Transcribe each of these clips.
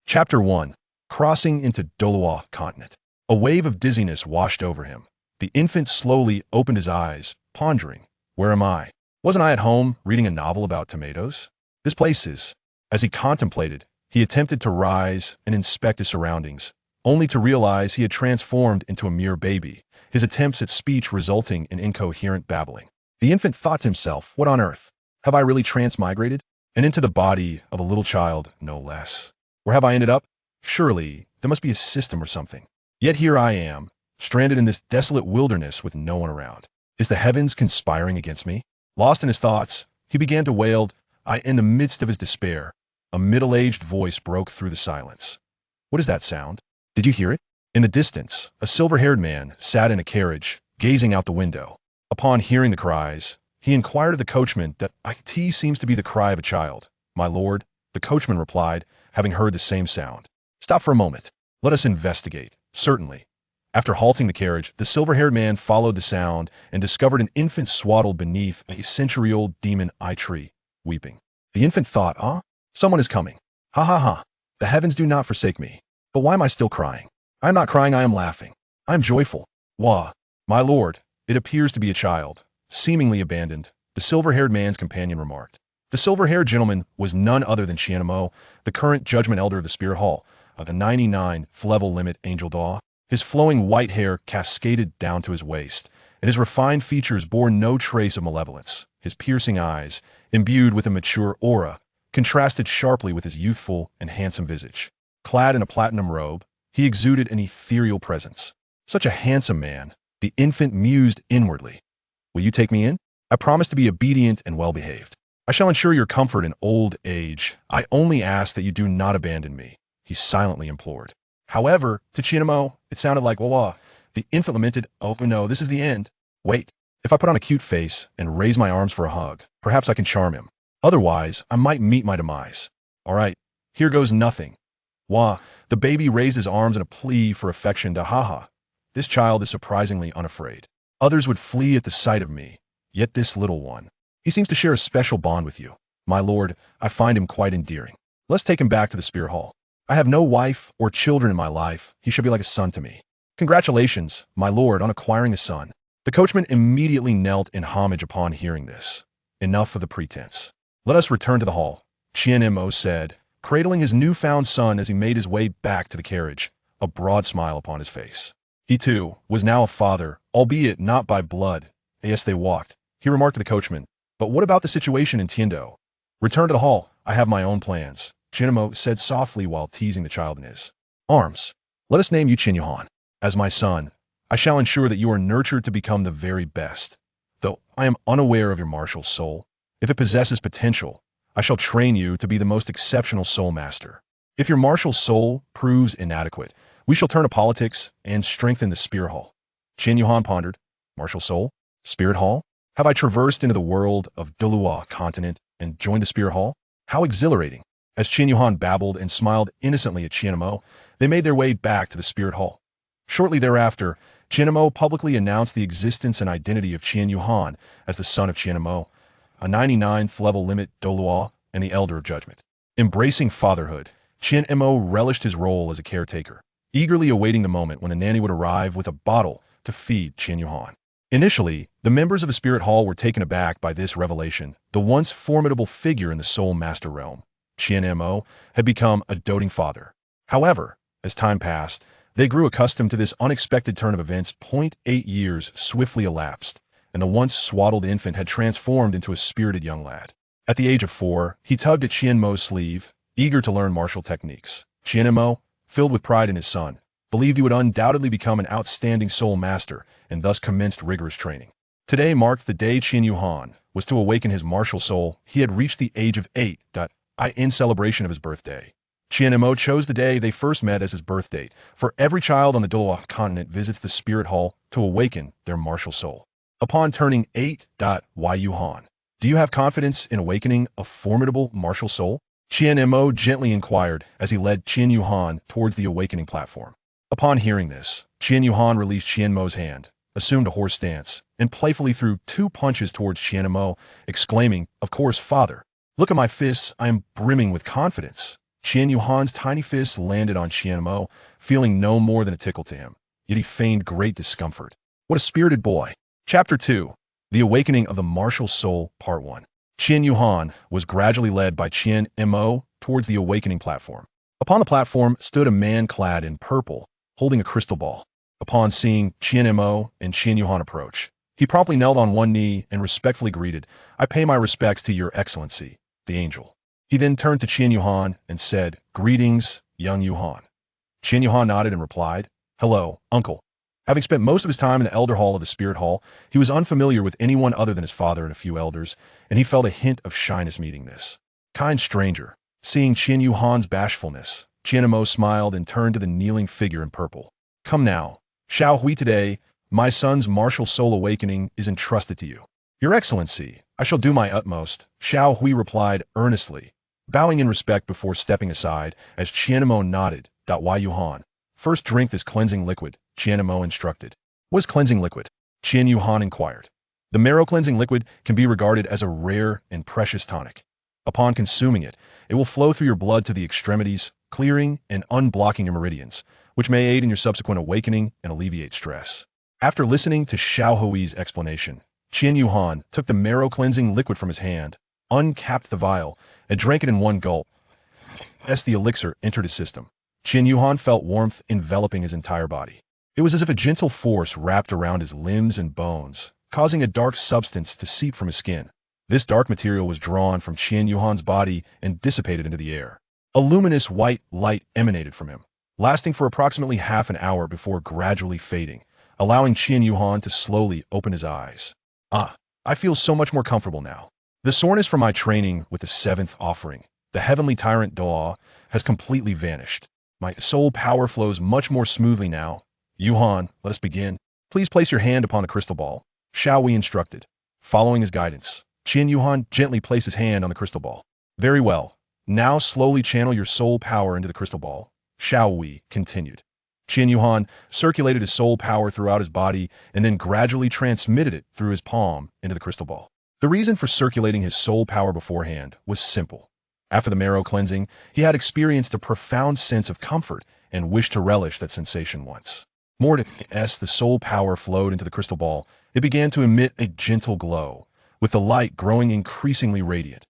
Chapter 1. Crossing into Douluo continent. A wave of dizziness washed over him. The infant slowly opened his eyes, pondering, where am I? Wasn't I at home reading a novel about tomatoes? This place is. As he contemplated, he attempted to rise and inspect his surroundings, only to realize he had transformed into a mere baby, his attempts at speech resulting in incoherent babbling. The infant thought to himself, what on earth? Have I really transmigrated? And into the body of a little child, no less. Where have I ended up? Surely, there must be a system or something. Yet here I am, stranded in this desolate wilderness with no one around. Is the heavens conspiring against me? Lost in his thoughts, he began to wail. In the midst of his despair, a middle-aged voice broke through the silence. What is that sound? Did you hear it? In the distance, a silver-haired man sat in a carriage, gazing out the window. Upon hearing the cries, he inquired of the coachman that it seems to be the cry of a child. My lord, the coachman replied, having heard the same sound. Stop for a moment. Let us investigate. Certainly. After halting the carriage, the silver-haired man followed the sound and discovered an infant swaddled beneath a century-old demon tree, weeping. The infant thought, someone is coming. Ha ha ha. The heavens do not forsake me. But why am I still crying? I am not crying, I am laughing. I am joyful. Wah. My lord, it appears to be a child. Seemingly abandoned, the silver-haired man's companion remarked. The silver-haired gentleman was none other than Qianmo, the current judgment elder of the Spirit Hall, of the 99th level limit Angel Daw. His flowing white hair cascaded down to his waist, and his refined features bore no trace of malevolence. His piercing eyes, imbued with a mature aura, contrasted sharply with his youthful and handsome visage. Clad in a platinum robe, he exuded an ethereal presence. Such a handsome man, the infant mused inwardly. Will you take me in? I promise to be obedient and well-behaved. I shall ensure your comfort in old age. I only ask that you do not abandon me, he silently implored. However, to Qianmo, it sounded like wah. The infant lamented, oh no, this is the end. Wait, if I put on a cute face and raise my arms for a hug, perhaps I can charm him. Otherwise, I might meet my demise. All right, here goes nothing. Wah, the baby raised his arms in a plea for affection to haha. This child is surprisingly unafraid. Others would flee at the sight of me, yet this little one. He seems to share a special bond with you. My lord, I find him quite endearing. Let's take him back to the Spirit Hall. I have no wife or children in my life. He shall be like a son to me. Congratulations, my lord, on acquiring a son. The coachman immediately knelt in homage upon hearing this. Enough of the pretense. Let us return to the hall, Qianmo said, cradling his newfound son as he made his way back to the carriage, a broad smile upon his face. He, too, was now a father, albeit not by blood. As they walked, he remarked to the coachman, but what about the situation in Tiando? Return to the hall. I have my own plans, Qianmo said softly while teasing the child in his arms. Let us name you Qin Yuhan. As my son, I shall ensure that you are nurtured to become the very best. Though I am unaware of your martial soul, if it possesses potential, I shall train you to be the most exceptional soul master. If your martial soul proves inadequate, we shall turn to politics and strengthen the Spirit Hall. Qin Yuhan pondered. Martial soul? Spirit Hall? Have I traversed into the world of Douluo continent and joined the Spirit Hall? How exhilarating. As Qin Yuhan babbled and smiled innocently at Qianmo, they made their way back to the Spirit Hall. Shortly thereafter, Qianmo publicly announced the existence and identity of Qin Yuhan as the son of Qianmo, a 99th level limit Douluo, and the Elder of Judgment. Embracing fatherhood, Qianmo relished his role as a caretaker, eagerly awaiting the moment when the nanny would arrive with a bottle to feed Qin Yuhan. Initially, the members of the Spirit Hall were taken aback by this revelation. The once formidable figure in the Soul Master realm, Qianmo, had become a doting father. However, as time passed, they grew accustomed to this unexpected turn of events. 8 years swiftly elapsed, and the once swaddled infant had transformed into a spirited young lad. At the age of 4, he tugged at Qianmo's sleeve, eager to learn martial techniques. Qianmo, filled with pride in his son, believed he would undoubtedly become an outstanding soul master and thus commenced rigorous training. Today marked the day Qin Yuhan was to awaken his martial soul. He had reached the age of 8. In celebration of his birthday. Qianmo chose the day they first met as his birth date, for every child on the Douluo continent visits the Spirit Hall to awaken their martial soul. Upon turning 8. Yuhan, do you have confidence in awakening a formidable martial soul? Qianmo gently inquired as he led Qin Yuhan towards the awakening platform. Upon hearing this, Qin Yuhan released Qianmo's hand, assumed a horse stance, and playfully threw 2 punches towards Qianmo, exclaiming, of course, father. Look at my fists, I am brimming with confidence. Qian Yuhan's tiny fist landed on Qian Mo, feeling no more than a tickle to him, yet he feigned great discomfort. What a spirited boy. Chapter 2. The Awakening of the Martial Soul, Part 1. Qian Yuhan was gradually led by Qian Mo towards the awakening platform. Upon the platform stood a man clad in purple, holding a crystal ball. Upon seeing Qian Mo and Qian Yuhan approach, he promptly knelt on one knee and respectfully greeted, "I pay my respects to your excellency, the angel." He then turned to Qian Yuhan and said, "Greetings, young Yuhan." Qian Yuhan nodded and replied, "Hello, uncle." Having spent most of his time in the elder hall of the spirit hall, he was unfamiliar with anyone other than his father and a few elders, and he felt a hint of shyness meeting this kind stranger. Seeing Qian Yuhan's bashfulness, Qian Mo smiled and turned to the kneeling figure in purple. "Come now, Xiao Hui, today, my son's martial soul awakening is entrusted to you." "Your Excellency, I shall do my utmost," Xiao Hui replied earnestly, bowing in respect before stepping aside as Qian Mo nodded. "Why, Yuhan, first drink this cleansing liquid," Qian Mo instructed. "What is cleansing liquid?" Qian Yuhan inquired. The marrow cleansing liquid can be regarded as a rare and precious tonic. Upon consuming it, it will flow through your blood to the extremities, clearing and unblocking your meridians, which may aid in your subsequent awakening and alleviate stress. After listening to Xiao Hui's explanation, Qian Yuhan took the marrow cleansing liquid from his hand, uncapped the vial, and drank it in one gulp. As the elixir entered his system, Qian Yuhan felt warmth enveloping his entire body. It was as if a gentle force wrapped around his limbs and bones, causing a dark substance to seep from his skin. This dark material was drawn from Qian Yuhan's body and dissipated into the air. A luminous white light emanated from him, lasting for approximately half an hour before gradually fading, allowing Qian Yuhan to slowly open his eyes. I feel so much more comfortable now. The soreness from my training with the seventh offering, the heavenly tyrant Douluo, has completely vanished. My soul power flows much more smoothly now. Yuhan, let us begin. Please place your hand upon the crystal ball, Xiao Hui instructed. Following his guidance, Qian Yuhan gently placed his hand on the crystal ball. Very well. Now slowly channel your soul power into the crystal ball, Xiao Hui continued. Qian Yuhan circulated his soul power throughout his body and then gradually transmitted it through his palm into the crystal ball. The reason for circulating his soul power beforehand was simple. After the marrow cleansing, he had experienced a profound sense of comfort and wished to relish that sensation once. More as the soul power flowed into the crystal ball, it began to emit a gentle glow, with the light growing increasingly radiant.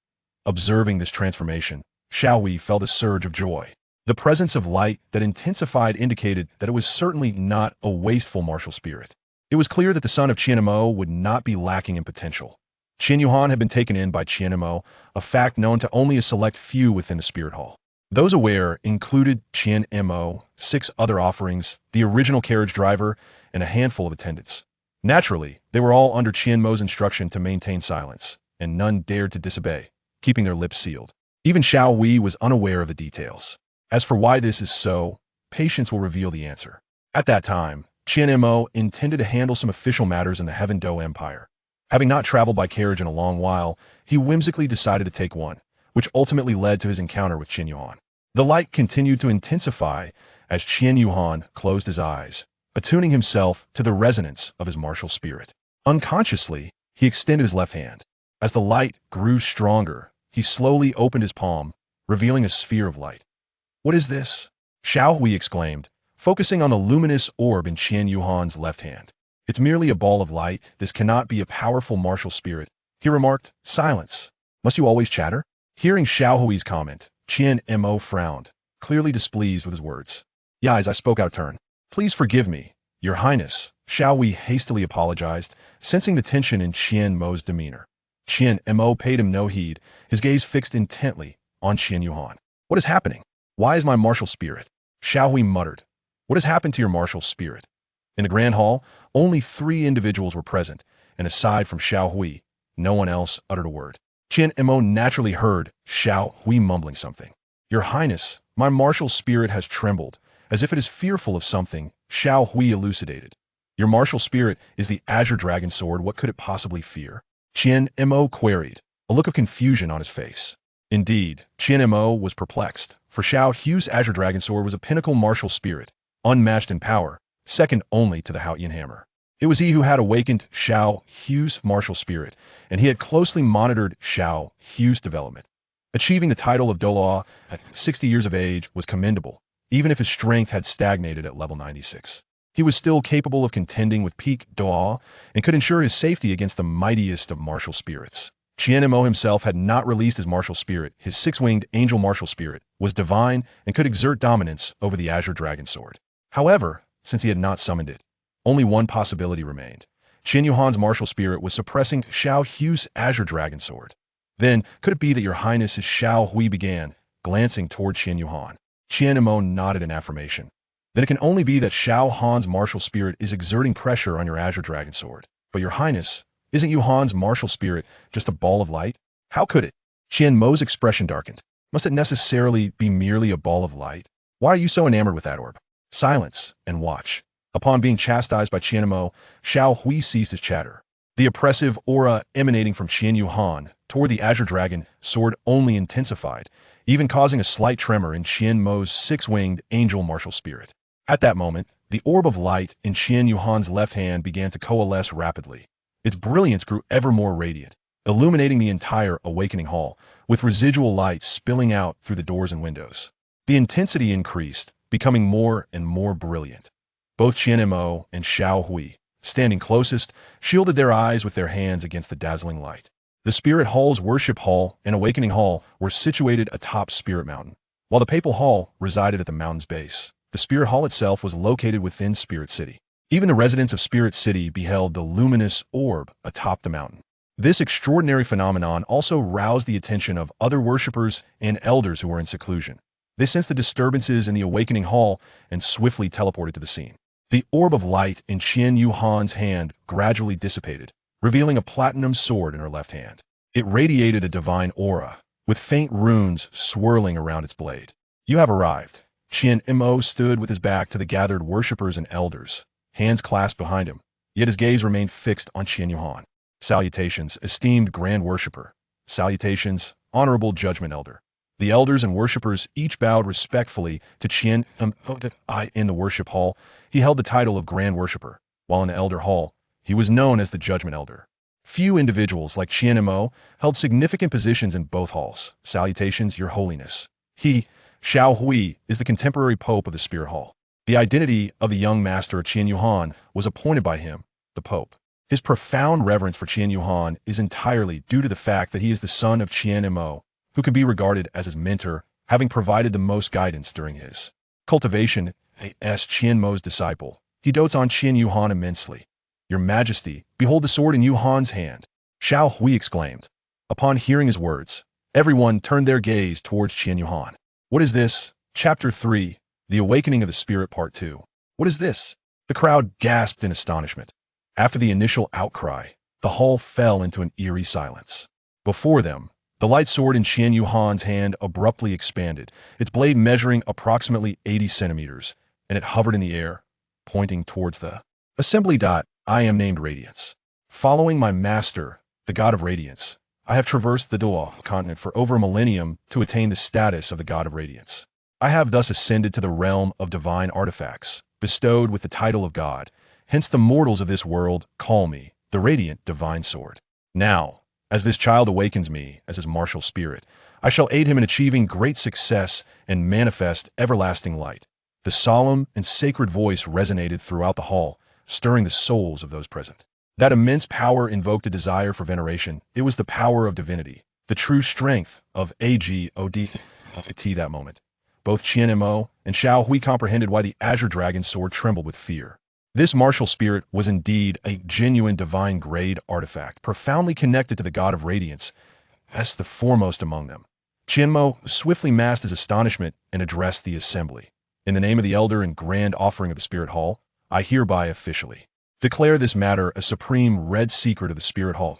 Observing this transformation, Xiao Hui felt a surge of joy. The presence of light that intensified indicated that it was certainly not a wasteful martial spirit. It was clear that the son of Qian Mo would not be lacking in potential. Qian Yuhan had been taken in by Qian Mo, a fact known to only a select few within the spirit hall. Those aware included Qian Mo, 6 other offerings, the original carriage driver, and a handful of attendants. Naturally, they were all under Qian Mo's instruction to maintain silence, and none dared to disobey, keeping their lips sealed. Even Xiao Hui was unaware of the details. As for why this is so, patience will reveal the answer. At that time, Qian Mo intended to handle some official matters in the Heaven Do Empire. Having not traveled by carriage in a long while, he whimsically decided to take one, which ultimately led to his encounter with Qian Yuhan. The light continued to intensify as Qian Yuhan closed his eyes, attuning himself to the resonance of his martial spirit. Unconsciously, he extended his left hand. As the light grew stronger, he slowly opened his palm, revealing a sphere of light. "What is this?" Xiao Hui exclaimed, focusing on the luminous orb in Qian Yuhan's left hand. "It's merely a ball of light. This cannot be a powerful martial spirit," he remarked. "Silence. Must you always chatter?" Hearing Xiao Hui's comment, Qian Mo frowned, clearly displeased with his words. "Yes, I spoke out of turn. Please forgive me, Your Highness," Xiao Hui hastily apologized, sensing the tension in Qian Mo's demeanor. Qian Mo paid him no heed, his gaze fixed intently on Qian Yuhan. "What is happening? Why is my martial spirit?" Xiao Hui muttered. "What has happened to your martial spirit?" In the grand hall, only 3 individuals were present, and aside from Xiao Hui, no one else uttered a word. Qian Mo naturally heard Xiao Hui mumbling something. "Your Highness, my martial spirit has trembled, as if it is fearful of something," Xiao Hui elucidated. "Your martial spirit is the Azure Dragon Sword. What could it possibly fear?" Qian Mo queried, a look of confusion on his face. Indeed, Qian Mo was perplexed, for Xiao Hui's Azure Dragon Sword was a pinnacle martial spirit, unmatched in power, second only to the Haotian Hammer. It was he who had awakened Xiao Hui's martial spirit, and he had closely monitored Xiao Hui's development. Achieving the title of Douluo at 60 years of age was commendable, even if his strength had stagnated at level 96. He was still capable of contending with peak Douluo and could ensure his safety against the mightiest of martial spirits. Qianmo himself had not released his martial spirit. His six-winged angel martial spirit was divine and could exert dominance over the Azure Dragon Sword. However, since he had not summoned it, only one possibility remained. Qian Yuhan's martial spirit was suppressing Xiao Hui's Azure Dragon Sword. Then, could it be that your highness is Xiao Hui began, glancing toward Qian Yuhan. Qianmo nodded in affirmation. Then it can only be that Xiao Han's martial spirit is exerting pressure on your Azure Dragon Sword. But your highness, isn't Yuhan's martial spirit just a ball of light? How could it? Qianmo's expression darkened. Must it necessarily be merely a ball of light? Why are you so enamored with that orb? Silence and watch. Upon being chastised by Qianmo, Xiao Hui ceased his chatter. The oppressive aura emanating from Qian Yuhan toward the Azure Dragon Sword only intensified, even causing a slight tremor in Qianmo's six-winged angel martial spirit. At that moment, the orb of light in Qian Yuhan's left hand began to coalesce rapidly. Its brilliance grew ever more radiant, illuminating the entire awakening hall, with residual light spilling out through the doors and windows. The intensity increased, becoming more and more brilliant. Both Qianmo and Xiao Hui, standing closest, shielded their eyes with their hands against the dazzling light. The Spirit Hall's Worship Hall and Awakening Hall were situated atop Spirit Mountain, while the Papal Hall resided at the mountain's base. The Spirit Hall itself was located within Spirit City. Even the residents of Spirit City beheld the luminous orb atop the mountain. This extraordinary phenomenon also roused the attention of other worshippers and elders who were in seclusion. They sensed the disturbances in the Awakening Hall and swiftly teleported to the scene. The orb of light in Qian Yuhan's hand gradually dissipated, revealing a platinum sword in her left hand. It radiated a divine aura, with faint runes swirling around its blade. You have arrived. Qianmo stood with his back to the gathered worshippers and elders, hands clasped behind him, yet his gaze remained fixed on Qian Yuhan. Salutations, esteemed Grand Worshipper. Salutations, Honorable Judgment Elder. The elders and worshippers each bowed respectfully to Qian in the worship hall. He held the title of Grand Worshipper, while in the Elder Hall, he was known as the Judgment Elder. Few individuals like Qianmo held significant positions in both halls. Salutations, Your Holiness. He, Xiao Hui, is the contemporary Pope of the Spirit Hall. The identity of the young master Qian Yuhan was appointed by him, the Pope. His profound reverence for Qian Yuhan is entirely due to the fact that he is the son of Qianmo, who can be regarded as his mentor, having provided the most guidance during his cultivation as Qianmo's disciple. He dotes on Qian Yuhan immensely. Your Majesty, behold the sword in Yuhan's hand, Xiao Hui exclaimed. Upon hearing his words, everyone turned their gaze towards Qian Yuhan. What is this? Chapter 3, The Awakening of the Spirit Part 2. What is this? The crowd gasped in astonishment. After the initial outcry, the hall fell into an eerie silence. Before them, the light sword in Qian Yuhan's hand abruptly expanded, its blade measuring approximately 80 centimeters, and it hovered in the air, pointing towards the assembly. I am named Radiance. Following my master, the God of Radiance, I have traversed the Douluo continent for over a millennium to attain the status of the God of Radiance. I have thus ascended to the realm of divine artifacts, bestowed with the title of God. Hence the mortals of this world call me the Radiant Divine Sword. Now, as this child awakens me as his martial spirit, I shall aid him in achieving great success and manifest everlasting light. The solemn and sacred voice resonated throughout the hall, stirring the souls of those present. That immense power invoked a desire for veneration. It was the power of divinity, the true strength of AGOD that moment. Both Qianmo and Xiao Hui comprehended why the Azure Dragon Sword trembled with fear. This martial spirit was indeed a genuine divine grade artifact, profoundly connected to the God of Radiance, as the foremost among them. Qianmo swiftly masked his astonishment and addressed the assembly. In the name of the Elder and Grand Offering of the Spirit Hall, I hereby officially declare this matter a supreme red secret of the Spirit Hall.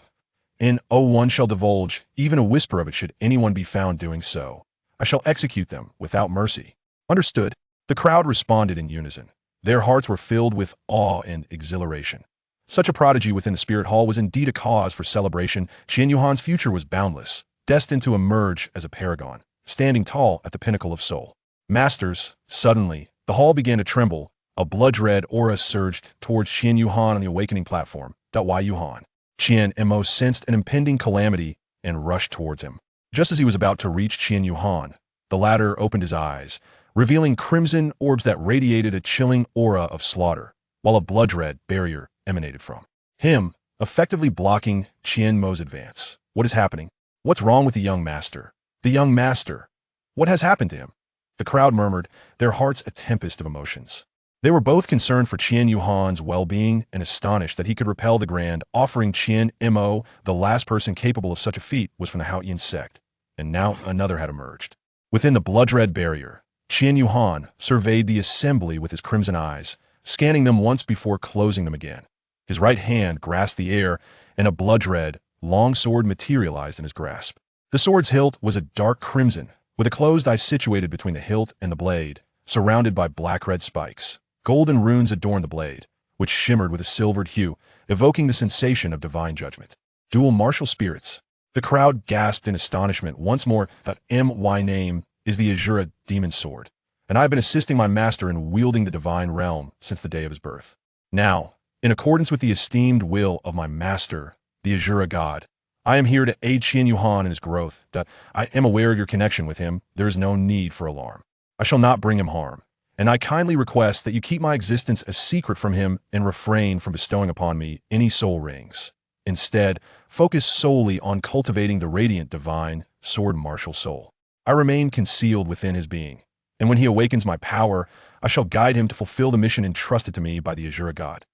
And no one shall divulge even a whisper of it should anyone be found doing so. I shall execute them without mercy. Understood? The crowd responded in unison. Their hearts were filled with awe and exhilaration. Such a prodigy within the Spirit Hall was indeed a cause for celebration. Qian Yuhan's future was boundless, destined to emerge as a paragon, standing tall at the pinnacle of soul. Masters, suddenly, the hall began to tremble. A blood-red aura surged towards Qian Yuhan on the awakening platform. Why Yuhan? Qianmo sensed an impending calamity and rushed towards him. Just as he was about to reach Qian Yuhan, the latter opened his eyes, revealing crimson orbs that radiated a chilling aura of slaughter, while a blood-red barrier emanated from him, effectively blocking Qian Mo's advance. What is happening? What's wrong with the young master? The young master! What has happened to him? The crowd murmured, their hearts a tempest of emotions. They were both concerned for Qian Yuhan's well-being and astonished that he could repel the grand, offering Qian Mo, the last person capable of such a feat, was from the Haoyan sect, and now another had emerged. Within the blood-red barrier, Qian Yuhan surveyed the assembly with his crimson eyes, scanning them once before closing them again. His right hand grasped the air, and a blood-red, long sword materialized in his grasp. The sword's hilt was a dark crimson, with a closed eye situated between the hilt and the blade, surrounded by black-red spikes. Golden runes adorned the blade, which shimmered with a silvered hue, evoking the sensation of divine judgment. Dual martial spirits. The crowd gasped in astonishment once more. That my name is the Azura demon sword, and I have been assisting my master in wielding the divine realm since the day of his birth. Now, in accordance with the esteemed will of my master, the Azura god, I am here to aid Qian Yuhan in his growth. That I am aware of your connection with him. There is no need for alarm. I shall not bring him harm, and I kindly request that you keep my existence a secret from him and refrain from bestowing upon me any soul rings. Instead, focus solely on cultivating the radiant divine sword martial soul. I remain concealed within his being, and when he awakens my power, I shall guide him to fulfill the mission entrusted to me by the Azura god.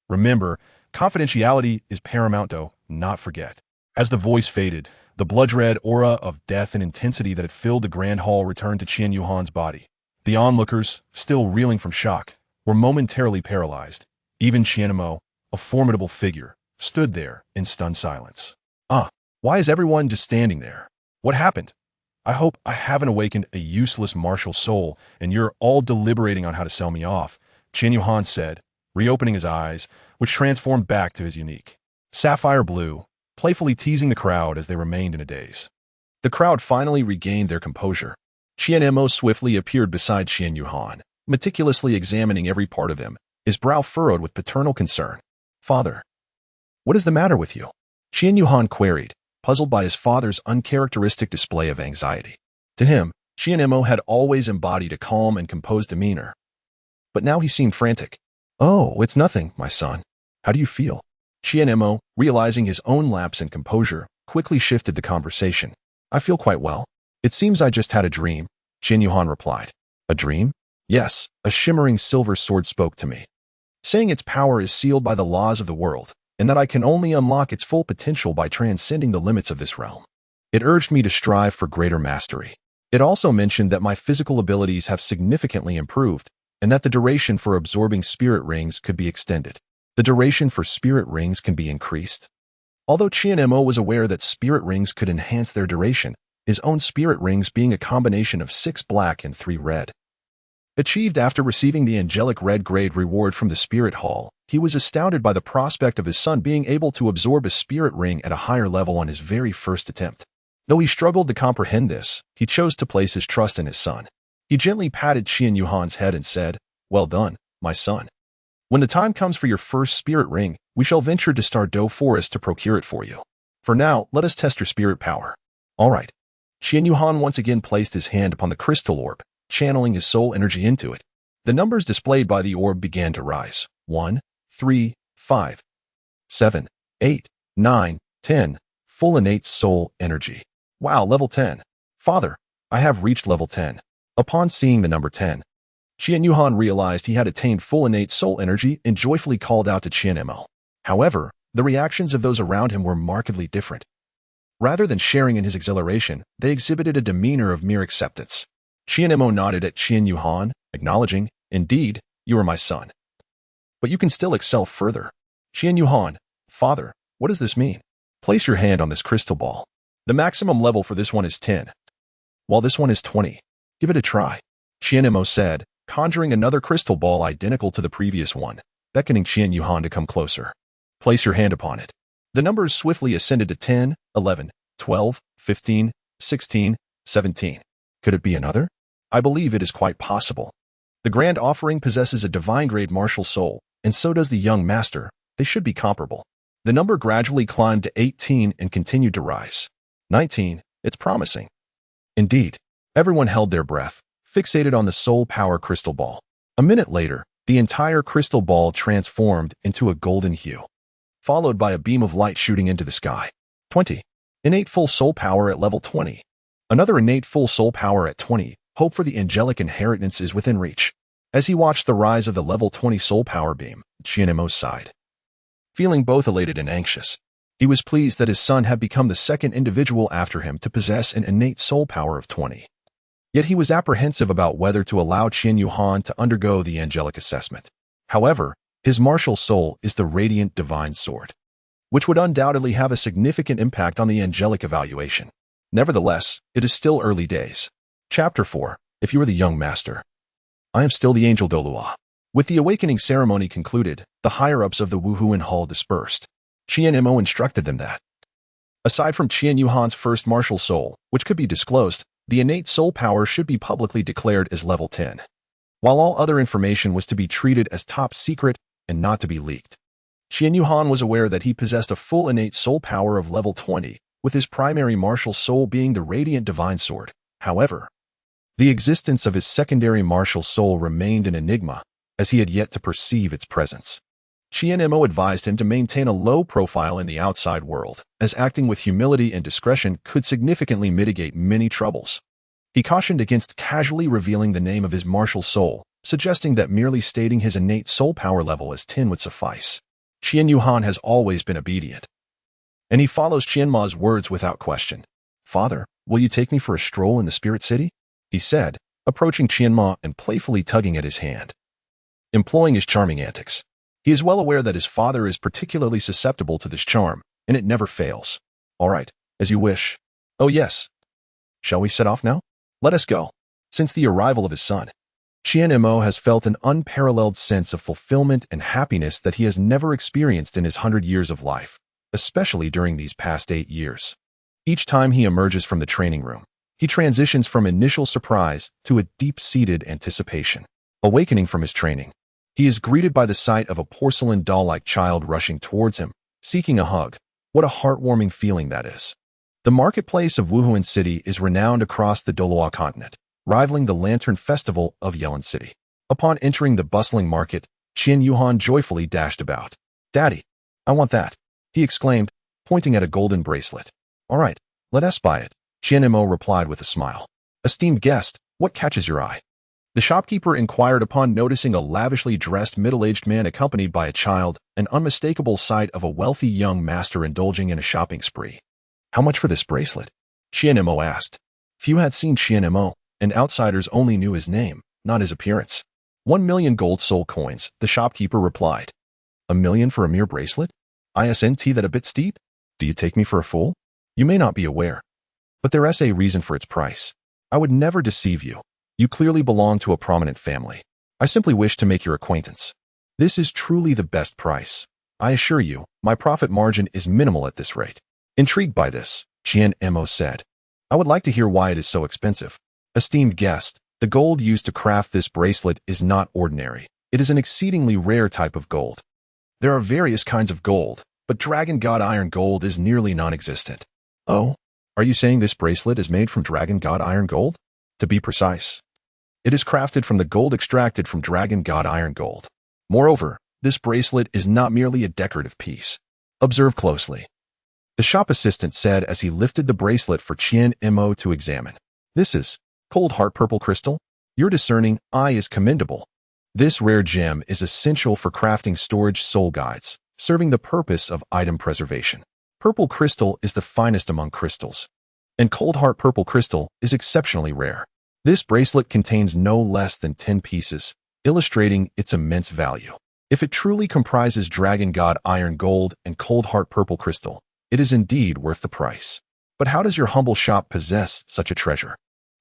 Remember, confidentiality is paramount, though, not forget. As the voice faded, the blood-red aura of death and intensity that had filled the grand hall returned to Qian Yuhan's body. The onlookers, still reeling from shock, were momentarily paralyzed. Even Qian Mo, a formidable figure, stood there in stunned silence. Why is everyone just standing there? What happened? I hope I haven't awakened a useless martial soul and you're all deliberating on how to sell me off, Qian Yuhan said, reopening his eyes, which transformed back to his unique sapphire blue, playfully teasing the crowd as they remained in a daze. The crowd finally regained their composure. Qian Mo swiftly appeared beside Qian Yuhan, meticulously examining every part of him, his brow furrowed with paternal concern. Father, what is the matter with you? Qian Yuhan queried, puzzled by his father's uncharacteristic display of anxiety. To him, Qian Mo had always embodied a calm and composed demeanor. But now he seemed frantic. Oh, it's nothing, my son. How do you feel? Qian Mo, realizing his own lapse in composure, quickly shifted the conversation. I feel quite well. It seems I just had a dream, Qian Yuhan replied. A dream? Yes, a shimmering silver sword spoke to me, saying its power is sealed by the laws of the world, and that I can only unlock its full potential by transcending the limits of this realm. It urged me to strive for greater mastery. It also mentioned that my physical abilities have significantly improved, and that the duration for absorbing spirit rings could be extended. The duration for spirit rings can be increased. Although Qian Mo was aware that spirit rings could enhance their duration, his own spirit rings being a combination of 6 black and 3 red. Achieved after receiving the angelic red grade reward from the Spirit Hall, he was astounded by the prospect of his son being able to absorb a spirit ring at a higher level on his very first attempt. Though he struggled to comprehend this, he chose to place his trust in his son. He gently patted Qian Yuhan's head and said, Well done, my son. When the time comes for your first spirit ring, we shall venture to Douluo Forest to procure it for you. For now, let us test your spirit power. All right. Qian Yuhan once again placed his hand upon the crystal orb, channeling his soul energy into it. The numbers displayed by the orb began to rise. 1, 3, 5, 7, 8, 9, 10. Full innate soul energy. Wow, level 10. Father, I have reached level 10. Upon seeing the number 10, Qian Yuhan realized he had attained full innate soul energy and joyfully called out to Qian Mo. However, the reactions of those around him were markedly different. Rather than sharing in his exhilaration, they exhibited a demeanor of mere acceptance. Qian Mo nodded at Qian Yuhan, acknowledging, Indeed, you are my son. But you can still excel further. Qian Yuhan, Father, what does this mean? Place your hand on this crystal ball. The maximum level for this one is 10, while this one is 20. Give it a try, Qian Mo said, conjuring another crystal ball identical to the previous one, beckoning Qian Yuhan to come closer. Place your hand upon it. The numbers swiftly ascended to 10, 11, 12, 15, 16, 17. Could it be another? I believe it is quite possible. The Grand Offering possesses a divine-grade martial soul, and so does the young master. They should be comparable. The number gradually climbed to 18 and continued to rise. 19, It's promising. Indeed, everyone held their breath, fixated on the soul power crystal ball. A minute later, the entire crystal ball transformed into a golden hue, followed by a beam of light shooting into the sky. 20. Innate full soul power at level 20. Another innate full soul power at 20. Hope for the angelic inheritance is within reach. As he watched the rise of the level 20 soul power beam, Qianmo sighed. Feeling both elated and anxious, he was pleased that his son had become the second individual after him to possess an innate soul power of 20. Yet he was apprehensive about whether to allow Qian Yuhan to undergo the angelic assessment. However, his martial soul is the radiant divine sword, which would undoubtedly have a significant impact on the angelic evaluation. Nevertheless, it is still early days. Chapter 4. If you are the young master. I am still the angel Douluo. With the awakening ceremony concluded, the higher-ups of the Wuhuan Hall dispersed. Qianmo instructed them that, aside from Qian Yuhan's first martial soul, which could be disclosed, the innate soul power should be publicly declared as level 10, while all other information was to be treated as top secret and not to be leaked. Qian Yuhan was aware that he possessed a full innate soul power of level 20, with his primary martial soul being the radiant divine sword. However, the existence of his secondary martial soul remained an enigma, as he had yet to perceive its presence. Qianmo advised him to maintain a low profile in the outside world, as acting with humility and discretion could significantly mitigate many troubles. He cautioned against casually revealing the name of his martial soul, suggesting that merely stating his innate soul power level as 10 would suffice. Qian Yuhan has always been obedient, and he follows Qianma's words without question. "Father, will you take me for a stroll in the spirit city?" he said, approaching Qianma and playfully tugging at his hand, employing his charming antics. He is well aware that his father is particularly susceptible to this charm, and it never fails. "All right, as you wish." "Oh yes. Shall we set off now?" "Let us go." Since the arrival of his son, Qianmo has felt an unparalleled sense of fulfillment and happiness that he has never experienced in his 100 years of life, especially during these past 8 years. Each time he emerges from the training room, he transitions from initial surprise to a deep-seated anticipation. Awakening from his training, he is greeted by the sight of a porcelain doll-like child rushing towards him, seeking a hug. What a heartwarming feeling that is. The marketplace of Wuhuan City is renowned across the Douluo continent, rivaling the Lantern Festival of Yelin City. Upon entering the bustling market, Qian Yuhan joyfully dashed about. "Daddy, I want that," he exclaimed, pointing at a golden bracelet. "All right, let us buy it," Qianmo replied with a smile. "Esteemed guest, what catches your eye?" The shopkeeper inquired upon noticing a lavishly dressed middle-aged man accompanied by a child, an unmistakable sight of a wealthy young master indulging in a shopping spree. "How much for this bracelet?" Qianmo asked. Few had seen Qianmo, and outsiders only knew his name, not his appearance. 1,000,000 gold soul coins, the shopkeeper replied. "1 million for a mere bracelet? Isn't that a bit steep? Do you take me for a fool? You may not be aware, but there is a reason for its price. I would never deceive you. You clearly belong to a prominent family. I simply wish to make your acquaintance. This is truly the best price. I assure you, my profit margin is minimal at this rate." Intrigued by this, Qianmo said, "I would like to hear why it is so expensive." "Esteemed guest, the gold used to craft this bracelet is not ordinary. It is an exceedingly rare type of gold. There are various kinds of gold, but Dragon God Iron Gold is nearly non-existent." "Oh, are you saying this bracelet is made from Dragon God Iron Gold?" "To be precise, it is crafted from the gold extracted from Dragon God Iron Gold. Moreover, this bracelet is not merely a decorative piece. Observe closely," the shop assistant said as he lifted the bracelet for Qianmo to examine. "This is cold heart purple crystal. Your discerning eye is commendable. This rare gem is essential for crafting storage soul guides, serving the purpose of item preservation. Purple crystal is the finest among crystals, and cold heart purple crystal is exceptionally rare. This bracelet contains no less than 10 pieces, illustrating its immense value. If it truly comprises Dragon God Iron Gold and cold heart purple crystal, it is indeed worth the price. But how does your humble shop possess such a treasure?"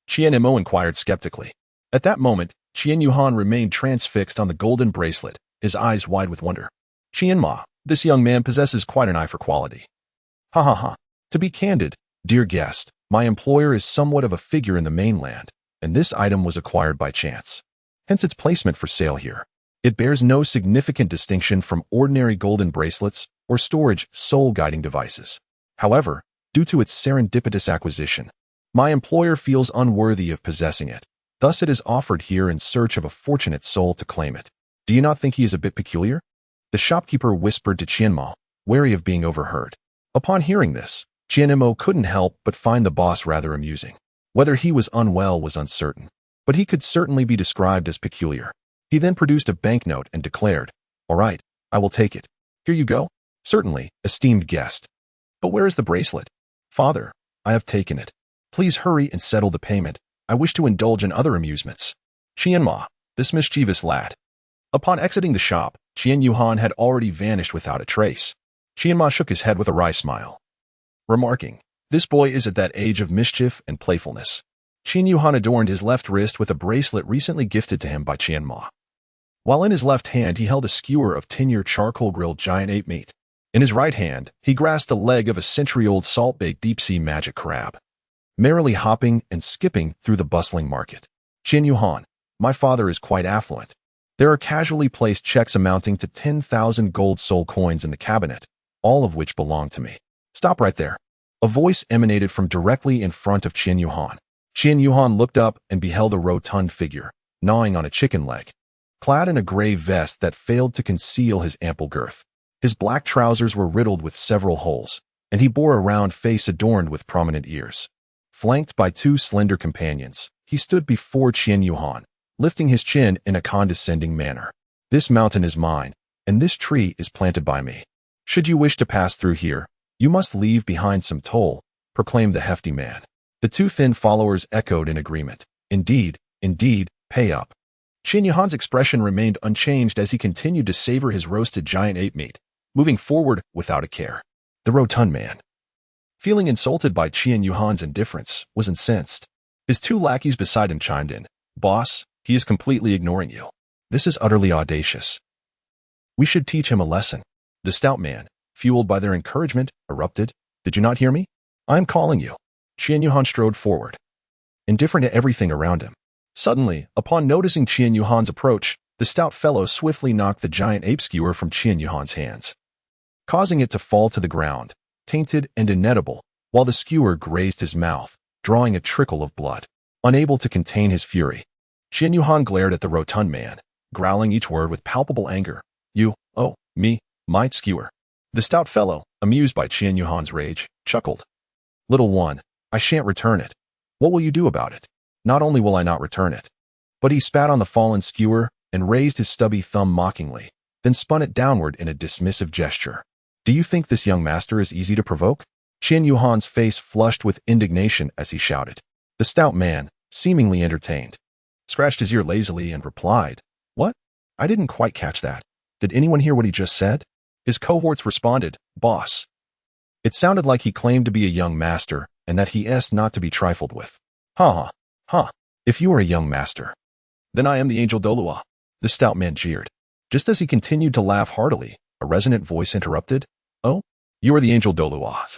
Qianmo inquired skeptically. At that moment, Qian Yuhan remained transfixed on the golden bracelet, his eyes wide with wonder. "Qianma, this young man possesses quite an eye for quality." "Ha ha ha. To be candid, dear guest, my employer is somewhat of a figure in the mainland, and this item was acquired by chance. Hence its placement for sale here. It bears no significant distinction from ordinary golden bracelets or storage soul-guiding devices. However, due to its serendipitous acquisition. My employer feels unworthy of possessing it. Thus it is offered here in search of a fortunate soul to claim it. Do you not think he is a bit peculiar? The shopkeeper whispered to Qianmo, wary of being overheard. Upon hearing this, Qianmo couldn't help but find the boss rather amusing. Whether he was unwell was uncertain, but he could certainly be described as peculiar. He then produced a banknote and declared, "All right, I will take it. Here you go." "Certainly, esteemed guest. But where is the bracelet?" "Father, I have taken it. Please hurry and settle the payment. I wish to indulge in other amusements." Qianma, this mischievous lad. Upon exiting the shop, Qian Yuhan had already vanished without a trace. Qianma shook his head with a wry smile, remarking, "This boy is at that age of mischief and playfulness." Qian Yuhan adorned his left wrist with a bracelet recently gifted to him by Qianma, while in his left hand he held a skewer of 10-year charcoal-grilled giant ape meat. In his right hand, he grasped a leg of a century-old salt-baked deep-sea magic crab, merrily hopping and skipping through the bustling market. "Qian Yuhan, my father is quite affluent. There are casually placed checks amounting to 10,000 gold soul coins in the cabinet, all of which belong to me." "Stop right there." A voice emanated from directly in front of Qian Yuhan. Qian Yuhan looked up and beheld a rotund figure, gnawing on a chicken leg, clad in a gray vest that failed to conceal his ample girth. His black trousers were riddled with several holes, and he bore a round face adorned with prominent ears. Flanked by two slender companions, he stood before Qian Yuhan, lifting his chin in a condescending manner. "This mountain is mine, and this tree is planted by me. Should you wish to pass through here, you must leave behind some toll," proclaimed the hefty man. The two thin followers echoed in agreement. "Indeed, indeed, pay up." Qian Yuhan's expression remained unchanged as he continued to savor his roasted giant ape meat, moving forward without a care. The rotund man, feeling insulted by Qian Yuhan's indifference, was incensed. His two lackeys beside him chimed in, "Boss, he is completely ignoring you. This is utterly audacious. We should teach him a lesson." The stout man, fueled by their encouragement, erupted, "Did you not hear me? I am calling you." Qian Yuhan strode forward, indifferent to everything around him. Suddenly, upon noticing Qian Yuhan's approach, the stout fellow swiftly knocked the giant ape skewer from Qian Yuhan's hands, causing it to fall to the ground, tainted and inedible, while the skewer grazed his mouth, drawing a trickle of blood. Unable to contain his fury, Qian Yuhan glared at the rotund man, growling each word with palpable anger. "You, oh, me, my skewer." The stout fellow, amused by Qian Yuhan's rage, chuckled. "Little one, I shan't return it. What will you do about it?" "Not only will I not return it," but he spat on the fallen skewer and raised his stubby thumb mockingly, then spun it downward in a dismissive gesture. "Do you think this young master is easy to provoke?" Qian Yuhan's face flushed with indignation as he shouted. The stout man, seemingly entertained, scratched his ear lazily and replied, "What? I didn't quite catch that. Did anyone hear what he just said?" His cohorts responded, "Boss." It sounded like he claimed to be a young master and that he asked not to be trifled with. "Ha ha, ha. If you are a young master, then I am the angel Douluo," the stout man jeered. Just as he continued to laugh heartily, a resonant voice interrupted, "Oh, you are the angel Douluo.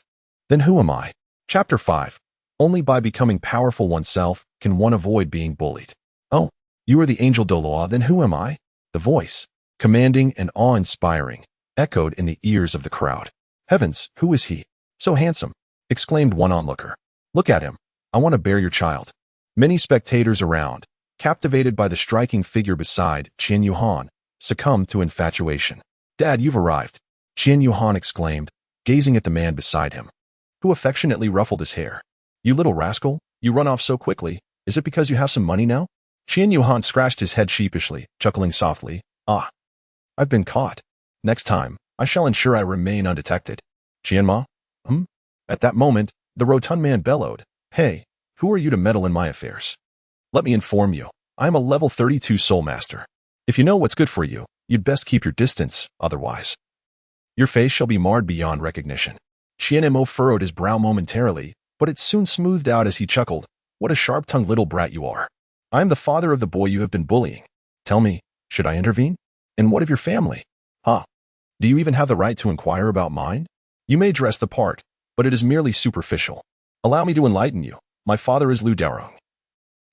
Then who am I?" Chapter 5. Only by becoming powerful oneself can one avoid being bullied. "Oh, you are the angel Douluo, then who am I?" The voice, commanding and awe-inspiring, echoed in the ears of the crowd. "Heavens, who is he? So handsome," exclaimed one onlooker. "Look at him. I want to bear your child." Many spectators around, captivated by the striking figure beside Qian Yuhan, succumbed to infatuation. "Dad, you've arrived," Qian Yuhan exclaimed, gazing at the man beside him, who affectionately ruffled his hair. "You little rascal, you run off so quickly. Is it because you have some money now?" Qian Yuhan scratched his head sheepishly, chuckling softly. "Ah, I've been caught. Next time, I shall ensure I remain undetected." "Qianma? At that moment, the rotund man bellowed, "Hey, who are you to meddle in my affairs? Let me inform you, I am a level 32 soul master. If you know what's good for you, you'd best keep your distance, otherwise your face shall be marred beyond recognition." Qianmo furrowed his brow momentarily, but it soon smoothed out as he chuckled. "What a sharp-tongued little brat you are. I am the father of the boy you have been bullying. Tell me, should I intervene? And what of your family? Do you even have the right to inquire about mine? You may dress the part, but it is merely superficial. Allow me to enlighten you. My father is Lu Daorong,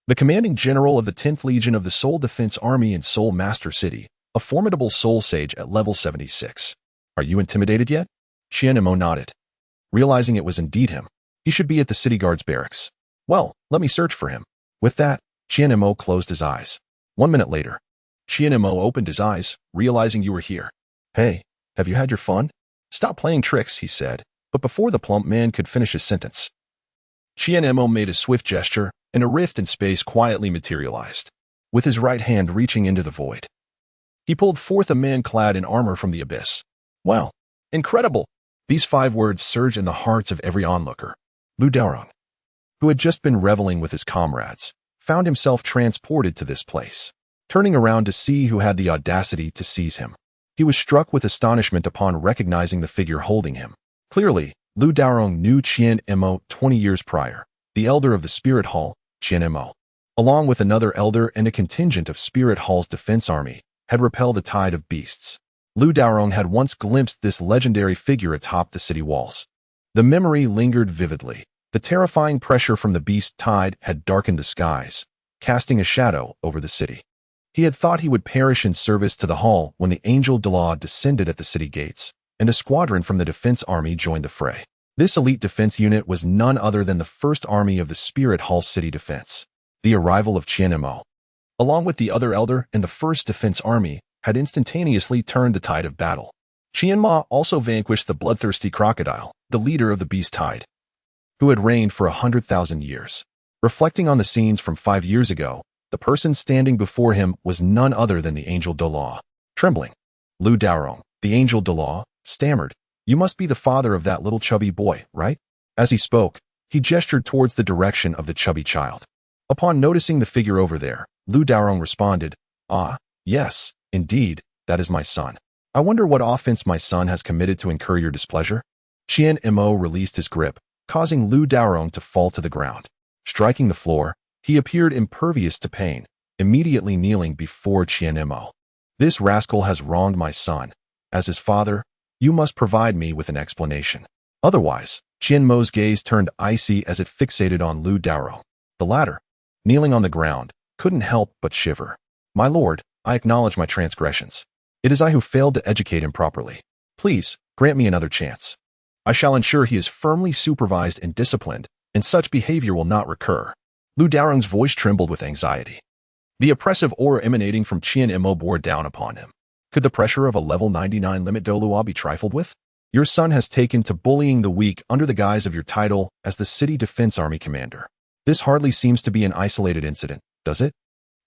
the commanding general of the 10th Legion of the Soul Defense Army in Soul Master City, a formidable soul sage at level 76. Are you intimidated yet?" Qianmo nodded. realizing it was indeed him. He should be at the city guard's barracks. Well, let me search for him. With that, Qian Mo closed his eyes. 1 minute later, Qian Mo opened his eyes, realizing you were here. Hey, have you had your fun? Stop playing tricks, he said, but before the plump man could finish his sentence, Qian Mo made a swift gesture, and a rift in space quietly materialized. With his right hand reaching into the void, he pulled forth a man clad in armor from the abyss. Wow, incredible! These 5 words surged in the hearts of every onlooker. Lu Daorong, who had just been reveling with his comrades, found himself transported to this place. Turning around to see who had the audacity to seize him, he was struck with astonishment upon recognizing the figure holding him. Clearly, Lu Daorong knew Qian Mo 20 years prior, the elder of the Spirit Hall, Qian Mo, along with another elder and a contingent of Spirit Hall's defense army, had repelled a tide of beasts. Lu Daorong had once glimpsed this legendary figure atop the city walls. The memory lingered vividly. The terrifying pressure from the beast tide had darkened the skies, casting a shadow over the city. He had thought he would perish in service to the hall when the angel Douluo descended at the city gates, and a squadron from the defense army joined the fray. This elite defense unit was none other than the first army of the Spirit Hall city defense. The arrival of Qian Mo, along with the other elder and the first defense army, had instantaneously turned the tide of battle. Qian Mo also vanquished the bloodthirsty crocodile, the leader of the beast tide, who had reigned for 100,000 years. Reflecting on the scenes from 5 years ago, the person standing before him was none other than the angel Douluo. Trembling, Lu Daorong, the angel Douluo, stammered, "You must be the father of that little chubby boy, right?" As he spoke, he gestured towards the direction of the chubby child. Upon noticing the figure over there, Lu Daorong responded, "Ah, yes, indeed, that is my son. I wonder what offense my son has committed to incur your displeasure?" Qian Mo released his grip, causing Lu Daorong to fall to the ground. Striking the floor, he appeared impervious to pain, immediately kneeling before Qian Mo. "This rascal has wronged my son. As his father, you must provide me with an explanation. Otherwise," Qian Mo's gaze turned icy as it fixated on Lu Daorong. The latter, kneeling on the ground, couldn't help but shiver. "My lord, I acknowledge my transgressions. It is I who failed to educate him properly. Please, grant me another chance. I shall ensure he is firmly supervised and disciplined, and such behavior will not recur." Lu Daorong's voice trembled with anxiety. The oppressive aura emanating from Qian Mo bore down upon him. Could the pressure of a level 99 limit Douluo be trifled with? "Your son has taken to bullying the weak under the guise of your title as the city defense army commander. This hardly seems to be an isolated incident, does it?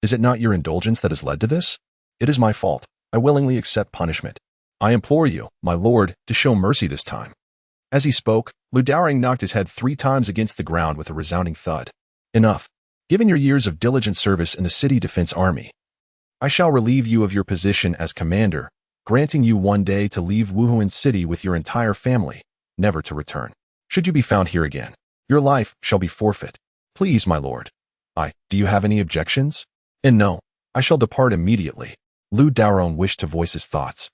Is it not your indulgence that has led to this? It is my fault. I willingly accept punishment. I implore you, my lord, to show mercy this time." As he spoke, Lu Daorong knocked his head 3 times against the ground with a resounding thud. "Enough. Given your years of diligent service in the city defense army, I shall relieve you of your position as commander, granting you 1 day to leave Wuhuan City with your entire family, never to return. Should you be found here again, your life shall be forfeit. Please, my lord." Do you have any objections?" "And no, I shall depart immediately." Lu Daorong wished to voice his thoughts,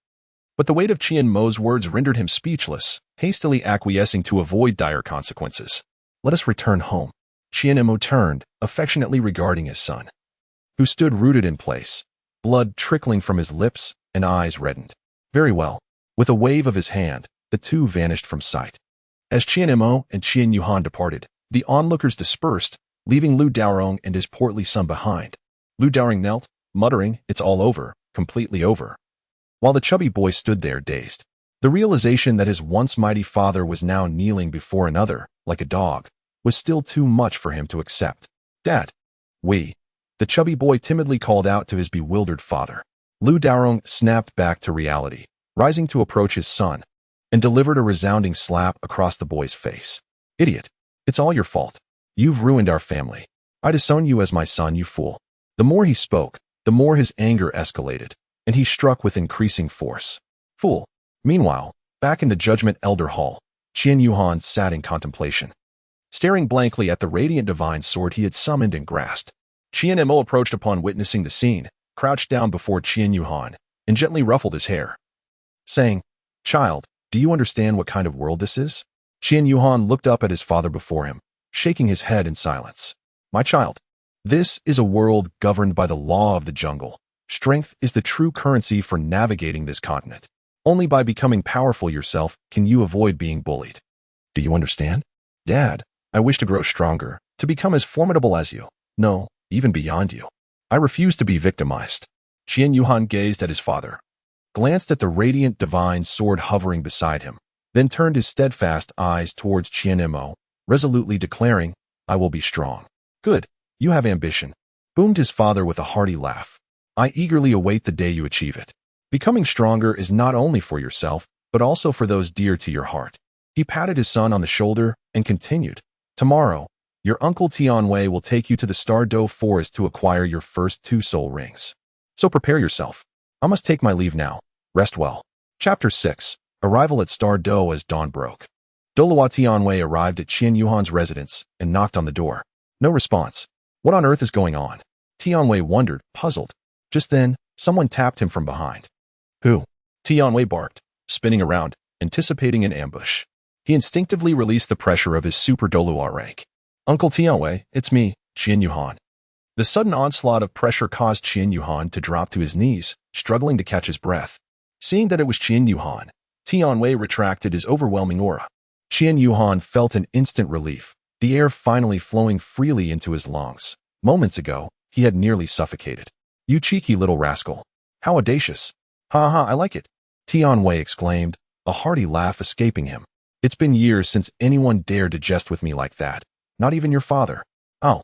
but the weight of Qian Mo's words rendered him speechless, hastily acquiescing to avoid dire consequences. "Let us return home." Qian Mo turned, affectionately regarding his son, who stood rooted in place, blood trickling from his lips and eyes reddened. "Very well." With a wave of his hand, the two vanished from sight. As Qian Mo and Qian Yuhan departed, the onlookers dispersed, leaving Lu Daorong and his portly son behind. Lu Daorong knelt, muttering, "It's all over, completely over," while the chubby boy stood there dazed. The realization that his once mighty father was now kneeling before another, like a dog, was still too much for him to accept. "Dad." The chubby boy timidly called out to his bewildered father. Lu Daorong snapped back to reality, rising to approach his son, and delivered a resounding slap across the boy's face. "Idiot. It's all your fault. You've ruined our family. I disown you as my son, you fool." The more he spoke, the more his anger escalated, and he struck with increasing force. "Fool." Meanwhile, back in the Judgment Elder Hall, Qian Yuhan sat in contemplation, staring blankly at the radiant divine sword he had summoned and grasped. Qian Mo approached upon witnessing the scene, crouched down before Qian Yuhan, and gently ruffled his hair, saying, "Child, do you understand what kind of world this is?" Qian Yuhan looked up at his father before him, shaking his head in silence. "My child, this is a world governed by the law of the jungle. Strength is the true currency for navigating this continent. Only by becoming powerful yourself can you avoid being bullied. Do you understand? Dad, I wish to grow stronger, to become as formidable as you. No, even beyond you. I refuse to be victimized. Qian Yuhan gazed at his father, glanced at the radiant divine sword hovering beside him, then turned his steadfast eyes towards Qian Mo, resolutely declaring, I will be strong. Good, you have ambition, boomed his father with a hearty laugh. I eagerly await the day you achieve it. Becoming stronger is not only for yourself, but also for those dear to your heart. He patted his son on the shoulder and continued, tomorrow, your uncle Tianwei will take you to the Douluo forest to acquire your first 2 soul rings. So prepare yourself. I must take my leave now. Rest well. Chapter 6. Arrival at Douluo as dawn broke. Douluo Tianwei arrived at Qian Yuhan's residence and knocked on the door. No response. What on earth is going on? Tianwei wondered, puzzled. Just then, someone tapped him from behind. Who? Tianwei barked, spinning around, anticipating an ambush. He instinctively released the pressure of his super Douluo rank. Uncle Tianwei, it's me, Qian Yuhan. The sudden onslaught of pressure caused Qian Yuhan to drop to his knees, struggling to catch his breath. Seeing that it was Qian Yuhan, Tianwei retracted his overwhelming aura. Qian Yuhan felt an instant relief, the air finally flowing freely into his lungs. Moments ago, he had nearly suffocated. You cheeky little rascal. How audacious. Ha ha, I like it. Tianwei exclaimed, a hearty laugh escaping him. It's been years since anyone dared to jest with me like that. Not even your father. Oh.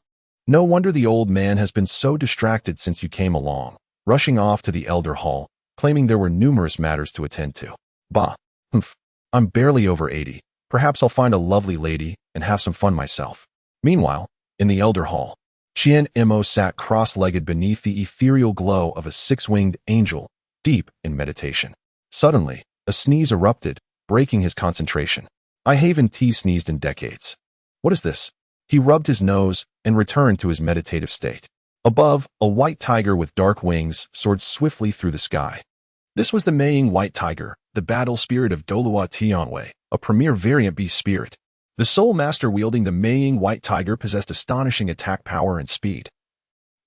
No wonder the old man has been so distracted since you came along, rushing off to the elder hall, claiming there were numerous matters to attend to. Bah. Humph. I'm barely over 80. Perhaps I'll find a lovely lady and have some fun myself. Meanwhile, in the elder hall, Qian Mo sat cross-legged beneath the ethereal glow of a 6-winged angel, deep in meditation. Suddenly, a sneeze erupted, breaking his concentration. I haven't sneezed in decades. What is this? He rubbed his nose and returned to his meditative state. Above, a white tiger with dark wings soared swiftly through the sky. This was the Maying White Tiger, the battle spirit of Douluo Tianwei, a premier variant beast spirit. The soul master wielding the Maying White Tiger possessed astonishing attack power and speed,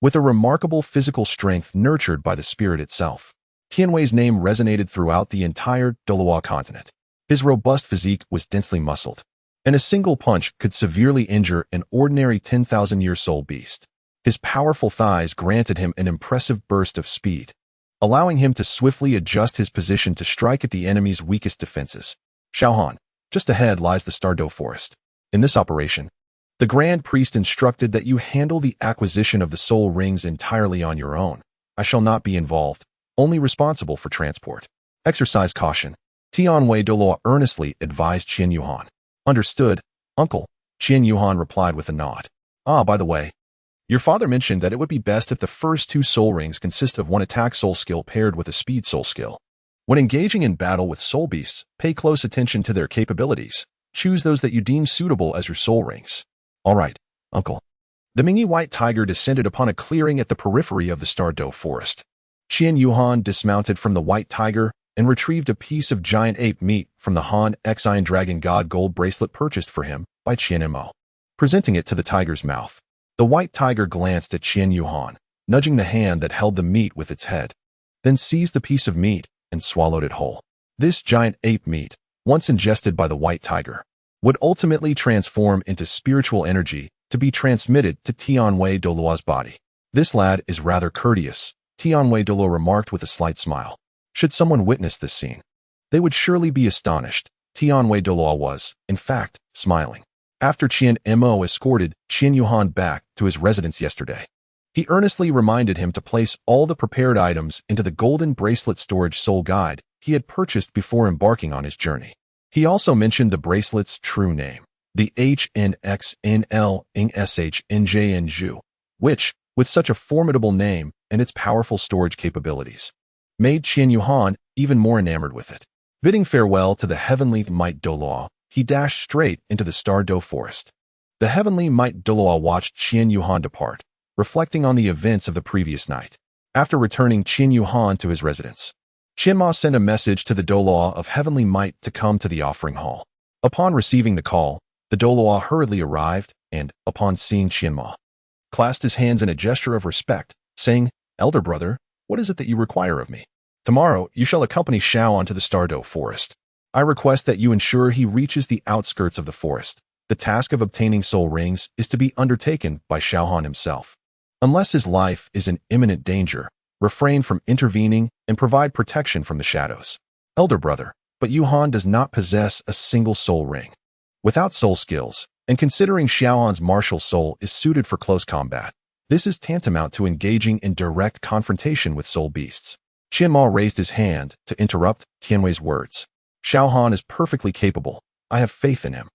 with a remarkable physical strength nurtured by the spirit itself. Tianwei's name resonated throughout the entire Douluo continent. His robust physique was densely muscled, and a single punch could severely injure an ordinary 10,000-year soul beast. His powerful thighs granted him an impressive burst of speed, allowing him to swiftly adjust his position to strike at the enemy's weakest defenses. Xiaohan, just ahead lies the Douluo forest. In this operation, the Grand Priest instructed that you handle the acquisition of the soul rings entirely on your own. I shall not be involved, only responsible for transport. Exercise caution. Tianwei Douluo earnestly advised Qian Yuhan. Understood, uncle, Qian Yuhan replied with a nod. Ah, by the way, your father mentioned that it would be best if the first 2 soul rings consist of 1 attack soul skill paired with a speed soul skill. When engaging in battle with soul beasts, pay close attention to their capabilities. Choose those that you deem suitable as your soul rings. All right, uncle. The Mingy White Tiger descended upon a clearing at the periphery of the Douluo forest. Qian Yuhan dismounted from the White Tiger and retrieved a piece of giant ape meat from the Han Xian Dragon God gold bracelet purchased for him by Qian Mo. Presenting it to the tiger's mouth, the White Tiger glanced at Qian Yuhan, nudging the hand that held the meat with its head, then seized the piece of meat and swallowed it whole. This giant ape meat, once ingested by the White Tiger, would ultimately transform into spiritual energy to be transmitted to Tianwei Douluo's body. This lad is rather courteous, Tianwei Douluo remarked with a slight smile. Should someone witness this scene, they would surely be astonished. Tianwei Douluo was, in fact, smiling. After Qian Mo escorted Qian Yuhan back to his residence yesterday, he earnestly reminded him to place all the prepared items into the golden bracelet storage soul guide he had purchased before embarking on his journey. He also mentioned the bracelet's true name, the HNXNLNSHNJNju, which, with such a formidable name and its powerful storage capabilities, made Qian Yuhan even more enamored with it. Bidding farewell to the Heavenly Might Douluo, he dashed straight into the Douluo forest. The Heavenly Might Douluo watched Qian Yuhan depart, reflecting on the events of the previous night. After returning Qian Yuhan to his residence, Qian Ma sent a message to the Douluo of Heavenly Might to come to the offering hall. Upon receiving the call, the Douluo hurriedly arrived and, upon seeing Qian Ma, clasped his hands in a gesture of respect, saying, Elder brother, what is it that you require of me? Tomorrow, you shall accompany Xiao onto the Douluo forest. I request that you ensure he reaches the outskirts of the forest. The task of obtaining soul rings is to be undertaken by Xiaohan himself. Unless his life is in imminent danger, refrain from intervening and provide protection from the shadows. Elder brother, but Yuhan does not possess a single soul ring. Without soul skills, and considering Xiaohan's martial soul is suited for close combat, this is tantamount to engaging in direct confrontation with soul beasts. Qian Ma raised his hand to interrupt Tianwei's words. Xiaohan is perfectly capable. I have faith in him.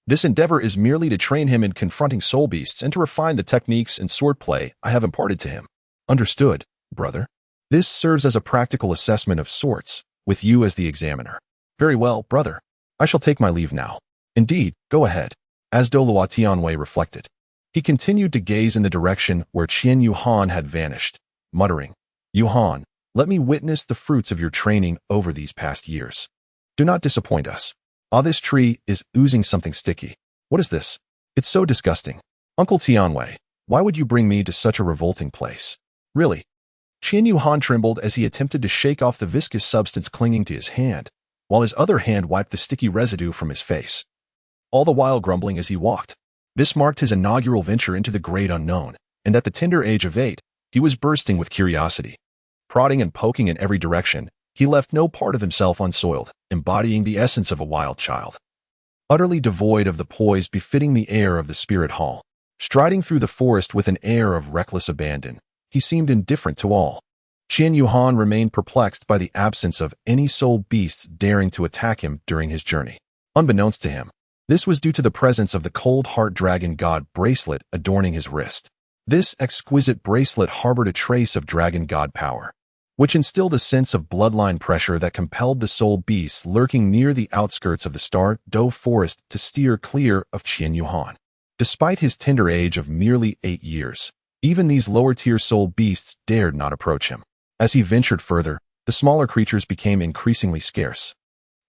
This endeavor is merely to train him in confronting soul beasts and to refine the techniques and swordplay I have imparted to him. Understood, brother. This serves as a practical assessment of sorts, with you as the examiner. Very well, brother. I shall take my leave now. Indeed, go ahead. As Douluo Tianwei reflected, he continued to gaze in the direction where Qian Yuhan had vanished, muttering, Yuhan, let me witness the fruits of your training over these past years. Do not disappoint us. Ah, this tree is oozing something sticky. What is this? It's so disgusting. Uncle Tianwei, why would you bring me to such a revolting place? Really? Qian Yuhan trembled as he attempted to shake off the viscous substance clinging to his hand, while his other hand wiped the sticky residue from his face, all the while grumbling as he walked. This marked his inaugural venture into the great unknown, and at the tender age of 8, he was bursting with curiosity. Prodding and poking in every direction, he left no part of himself unsoiled, embodying the essence of a wild child. Utterly devoid of the poise befitting the air of the spirit hall, striding through the forest with an air of reckless abandon, he seemed indifferent to all. Qian Yuhan remained perplexed by the absence of any soul beasts daring to attack him during his journey. Unbeknownst to him, this was due to the presence of the cold heart dragon god bracelet adorning his wrist. This exquisite bracelet harbored a trace of dragon god power, which instilled a sense of bloodline pressure that compelled the soul beasts lurking near the outskirts of the Star Do forest to steer clear of Qian Yuhan. Despite his tender age of merely 8 years, even these lower-tier soul beasts dared not approach him. As he ventured further, the smaller creatures became increasingly scarce,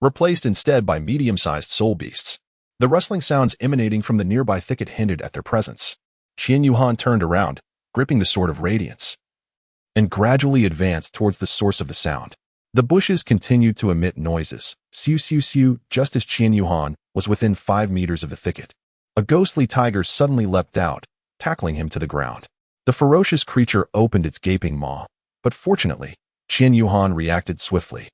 replaced instead by medium-sized soul beasts. The rustling sounds emanating from the nearby thicket hinted at their presence. Qian Yuhan turned around, gripping the Sword of Radiance, and gradually advanced towards the source of the sound. The bushes continued to emit noises, siu-siu-siu, just as Qian Yuhan was within 5 meters of the thicket. A ghostly tiger suddenly leapt out, tackling him to the ground. The ferocious creature opened its gaping maw, but fortunately, Qian Yuhan reacted swiftly.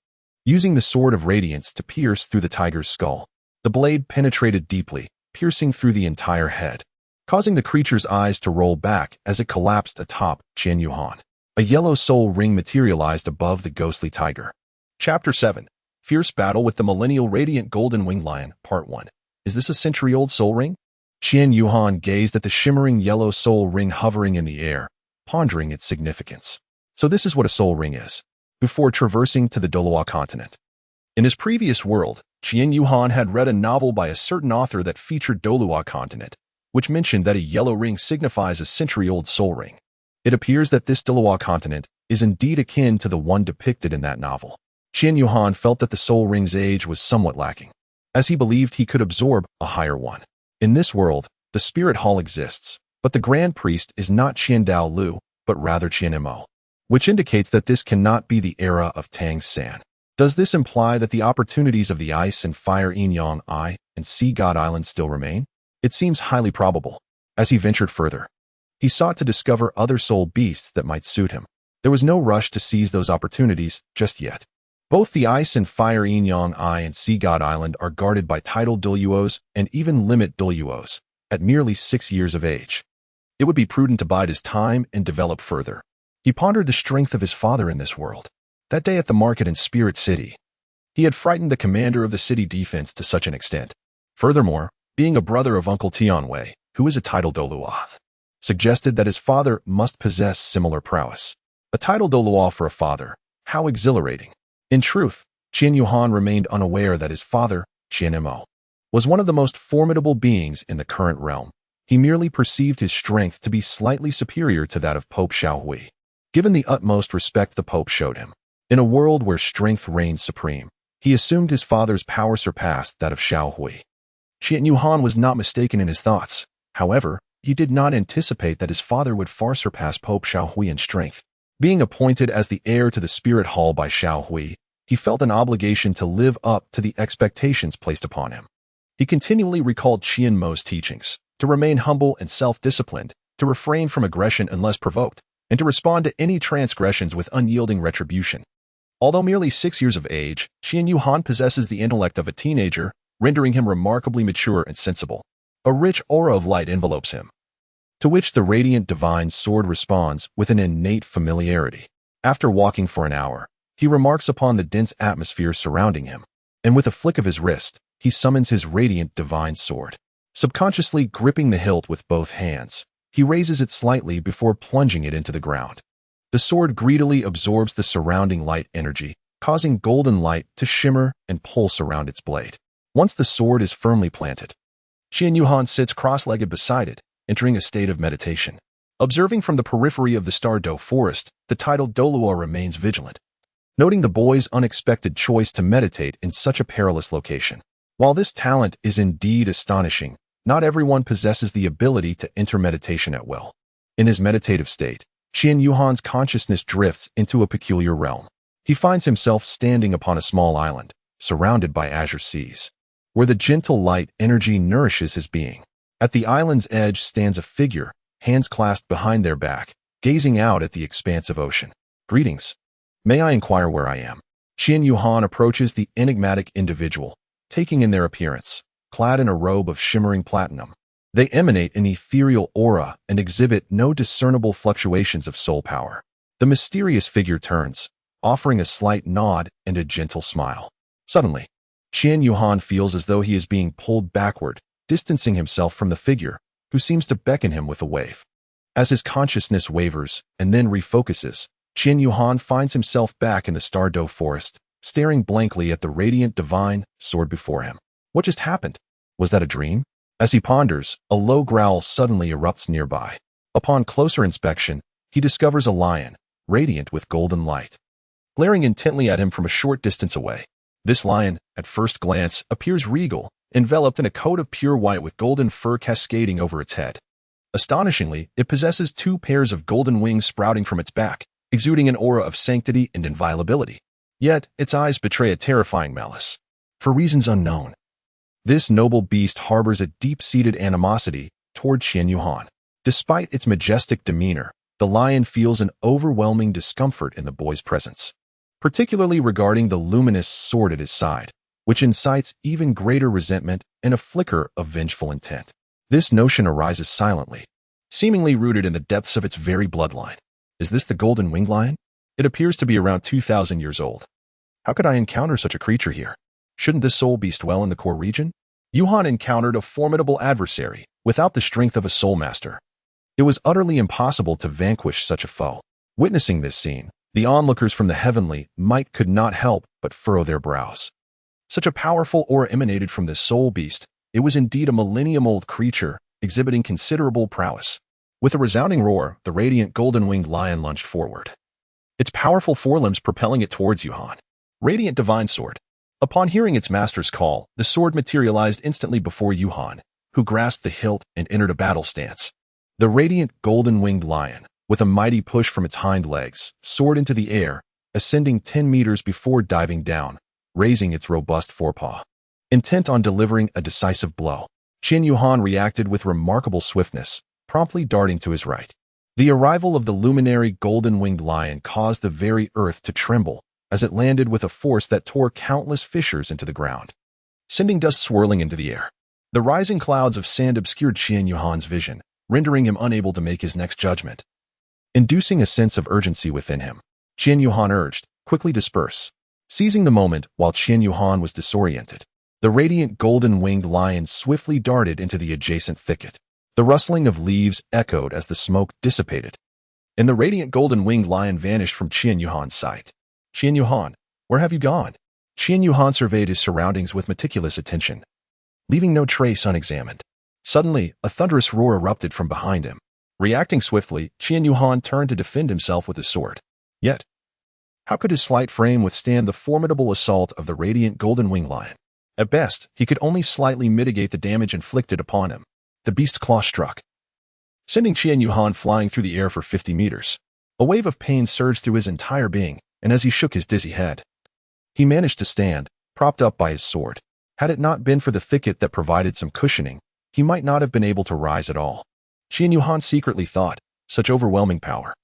Using the Sword of Radiance to pierce through the tiger's skull, the blade penetrated deeply, piercing through the entire head, causing the creature's eyes to roll back as it collapsed atop Qian Yuhan. A yellow soul ring materialized above the ghostly tiger. Chapter 7. Fierce Battle with the Millennial Radiant Golden Winged Lion, Part 1. Is this a century-old soul ring? Qian Yuhan gazed at the shimmering yellow soul ring hovering in the air, pondering its significance. So this is what a soul ring is, before traversing to the Douluo continent. In his previous world, Qian Yuhan had read a novel by a certain author that featured Douluo continent, which mentioned that a yellow ring signifies a century-old soul ring. It appears that this Douluo continent is indeed akin to the one depicted in that novel. Qian Yuhan felt that the soul ring's age was somewhat lacking, as he believed he could absorb a higher one. In this world, the spirit hall exists, but the grand priest is not Qian Douluo, but rather Qian Mo, which indicates that this cannot be the era of Tang San. Does this imply that the opportunities of the ice and fire Yin Yang I and Sea God Island still remain? It seems highly probable. As he ventured further, he sought to discover other soul beasts that might suit him. There was no rush to seize those opportunities just yet. Both the ice and fire Yin Yang I and Sea God Island are guarded by title Douluos and even limit Douluos at merely 6 years of age. It would be prudent to bide his time and develop further. He pondered the strength of his father in this world. That day at the market in Spirit City, he had frightened the commander of the city defense to such an extent. Furthermore, being a brother of Uncle Tianwei, who is a title Douluo, suggested that his father must possess similar prowess. A title Douluo for a father, how exhilarating. In truth, Qian Yuhan remained unaware that his father, Qian Mo, was one of the most formidable beings in the current realm. He merely perceived his strength to be slightly superior to that of Pope Xiaohui, given the utmost respect the Pope showed him. In a world where strength reigns supreme, he assumed his father's power surpassed that of Xiaohui. Qian Yuhan was not mistaken in his thoughts. However, he did not anticipate that his father would far surpass Pope Xiaohui in strength. Being appointed as the heir to the Spirit Hall by Xiaohui, he felt an obligation to live up to the expectations placed upon him. He continually recalled Qian Mo's teachings, to remain humble and self-disciplined, to refrain from aggression unless provoked, and to respond to any transgressions with unyielding retribution. Although merely 6 years of age, Qian Yuhan possesses the intellect of a teenager, rendering him remarkably mature and sensible. A rich aura of light envelopes him, to which the radiant divine sword responds with an innate familiarity. After walking for an hour, he remarks upon the dense atmosphere surrounding him, and with a flick of his wrist, he summons his radiant divine sword. Subconsciously gripping the hilt with both hands, he raises it slightly before plunging it into the ground. The sword greedily absorbs the surrounding light energy, causing golden light to shimmer and pulse around its blade. Once the sword is firmly planted, Qian Yuhan sits cross-legged beside it, entering a state of meditation. Observing from the periphery of the Douluo forest, the titled Douluo remains vigilant, noting the boy's unexpected choice to meditate in such a perilous location. While this talent is indeed astonishing, not everyone possesses the ability to enter meditation at will. In his meditative state, Qian Yuhan's consciousness drifts into a peculiar realm. He finds himself standing upon a small island, surrounded by azure seas, where the gentle light energy nourishes his being. At the island's edge stands a figure, hands clasped behind their back, gazing out at the expanse of ocean. "Greetings. May I inquire where I am?" Qian Yuhan approaches the enigmatic individual, taking in their appearance, clad in a robe of shimmering platinum. They emanate an ethereal aura and exhibit no discernible fluctuations of soul power. The mysterious figure turns, offering a slight nod and a gentle smile. Suddenly, Qian Yuhan feels as though he is being pulled backward, distancing himself from the figure, who seems to beckon him with a wave. As his consciousness wavers and then refocuses, Qian Yuhan finds himself back in the Douluo forest, staring blankly at the radiant divine sword before him. What just happened? Was that a dream? As he ponders, a low growl suddenly erupts nearby. Upon closer inspection, he discovers a lion, radiant with golden light, glaring intently at him from a short distance away. This lion, at first glance, appears regal, enveloped in a coat of pure white with golden fur cascading over its head. Astonishingly, it possesses 2 pairs of golden wings sprouting from its back, exuding an aura of sanctity and inviolability. Yet, its eyes betray a terrifying malice. For reasons unknown, this noble beast harbors a deep-seated animosity toward Qian Yuhan. Despite its majestic demeanor, the lion feels an overwhelming discomfort in the boy's presence, particularly regarding the luminous sword at his side, which incites even greater resentment and a flicker of vengeful intent. This notion arises silently, seemingly rooted in the depths of its very bloodline. Is this the golden winged lion? It appears to be around 2,000 years old. How could I encounter such a creature here? Shouldn't this soul beast dwell in the core region? Yuhan encountered a formidable adversary without the strength of a soul master. It was utterly impossible to vanquish such a foe. Witnessing this scene, the onlookers from the heavenly might could not help but furrow their brows. Such a powerful aura emanated from this soul beast. It was indeed a millennium-old creature, exhibiting considerable prowess. With a resounding roar, the radiant golden-winged lion lunged forward, its powerful forelimbs propelling it towards Yuhan. Radiant divine sword. Upon hearing its master's call, the sword materialized instantly before Yuhan, who grasped the hilt and entered a battle stance. The radiant golden-winged lion, with a mighty push from its hind legs, soared into the air, ascending 10 meters before diving down, raising its robust forepaw. Intent on delivering a decisive blow, Qian Yuhan reacted with remarkable swiftness, promptly darting to his right. The arrival of the luminary golden-winged lion caused the very earth to tremble as it landed with a force that tore countless fissures into the ground, sending dust swirling into the air. The rising clouds of sand obscured Qian Yuhan's vision, rendering him unable to make his next judgment. Inducing a sense of urgency within him, Qian Yuhan urged, "Quickly disperse." Seizing the moment while Qian Yuhan was disoriented, the radiant golden-winged lion swiftly darted into the adjacent thicket. The rustling of leaves echoed as the smoke dissipated, and the radiant golden-winged lion vanished from Qian Yuhan's sight. "Qian Yuhan, where have you gone?" Qian Yuhan surveyed his surroundings with meticulous attention, leaving no trace unexamined. Suddenly, a thunderous roar erupted from behind him. Reacting swiftly, Qian Yuhan turned to defend himself with his sword. Yet, how could his slight frame withstand the formidable assault of the radiant golden-winged lion? At best, he could only slightly mitigate the damage inflicted upon him. The beast's claw struck, sending Qian Yuhan flying through the air for 50 meters. A wave of pain surged through his entire being, and as he shook his dizzy head, He managed to stand, propped up by his sword. Had it not been for the thicket that provided some cushioning, he might not have been able to rise at all. Qian Yuhan secretly thought, such overwhelming power.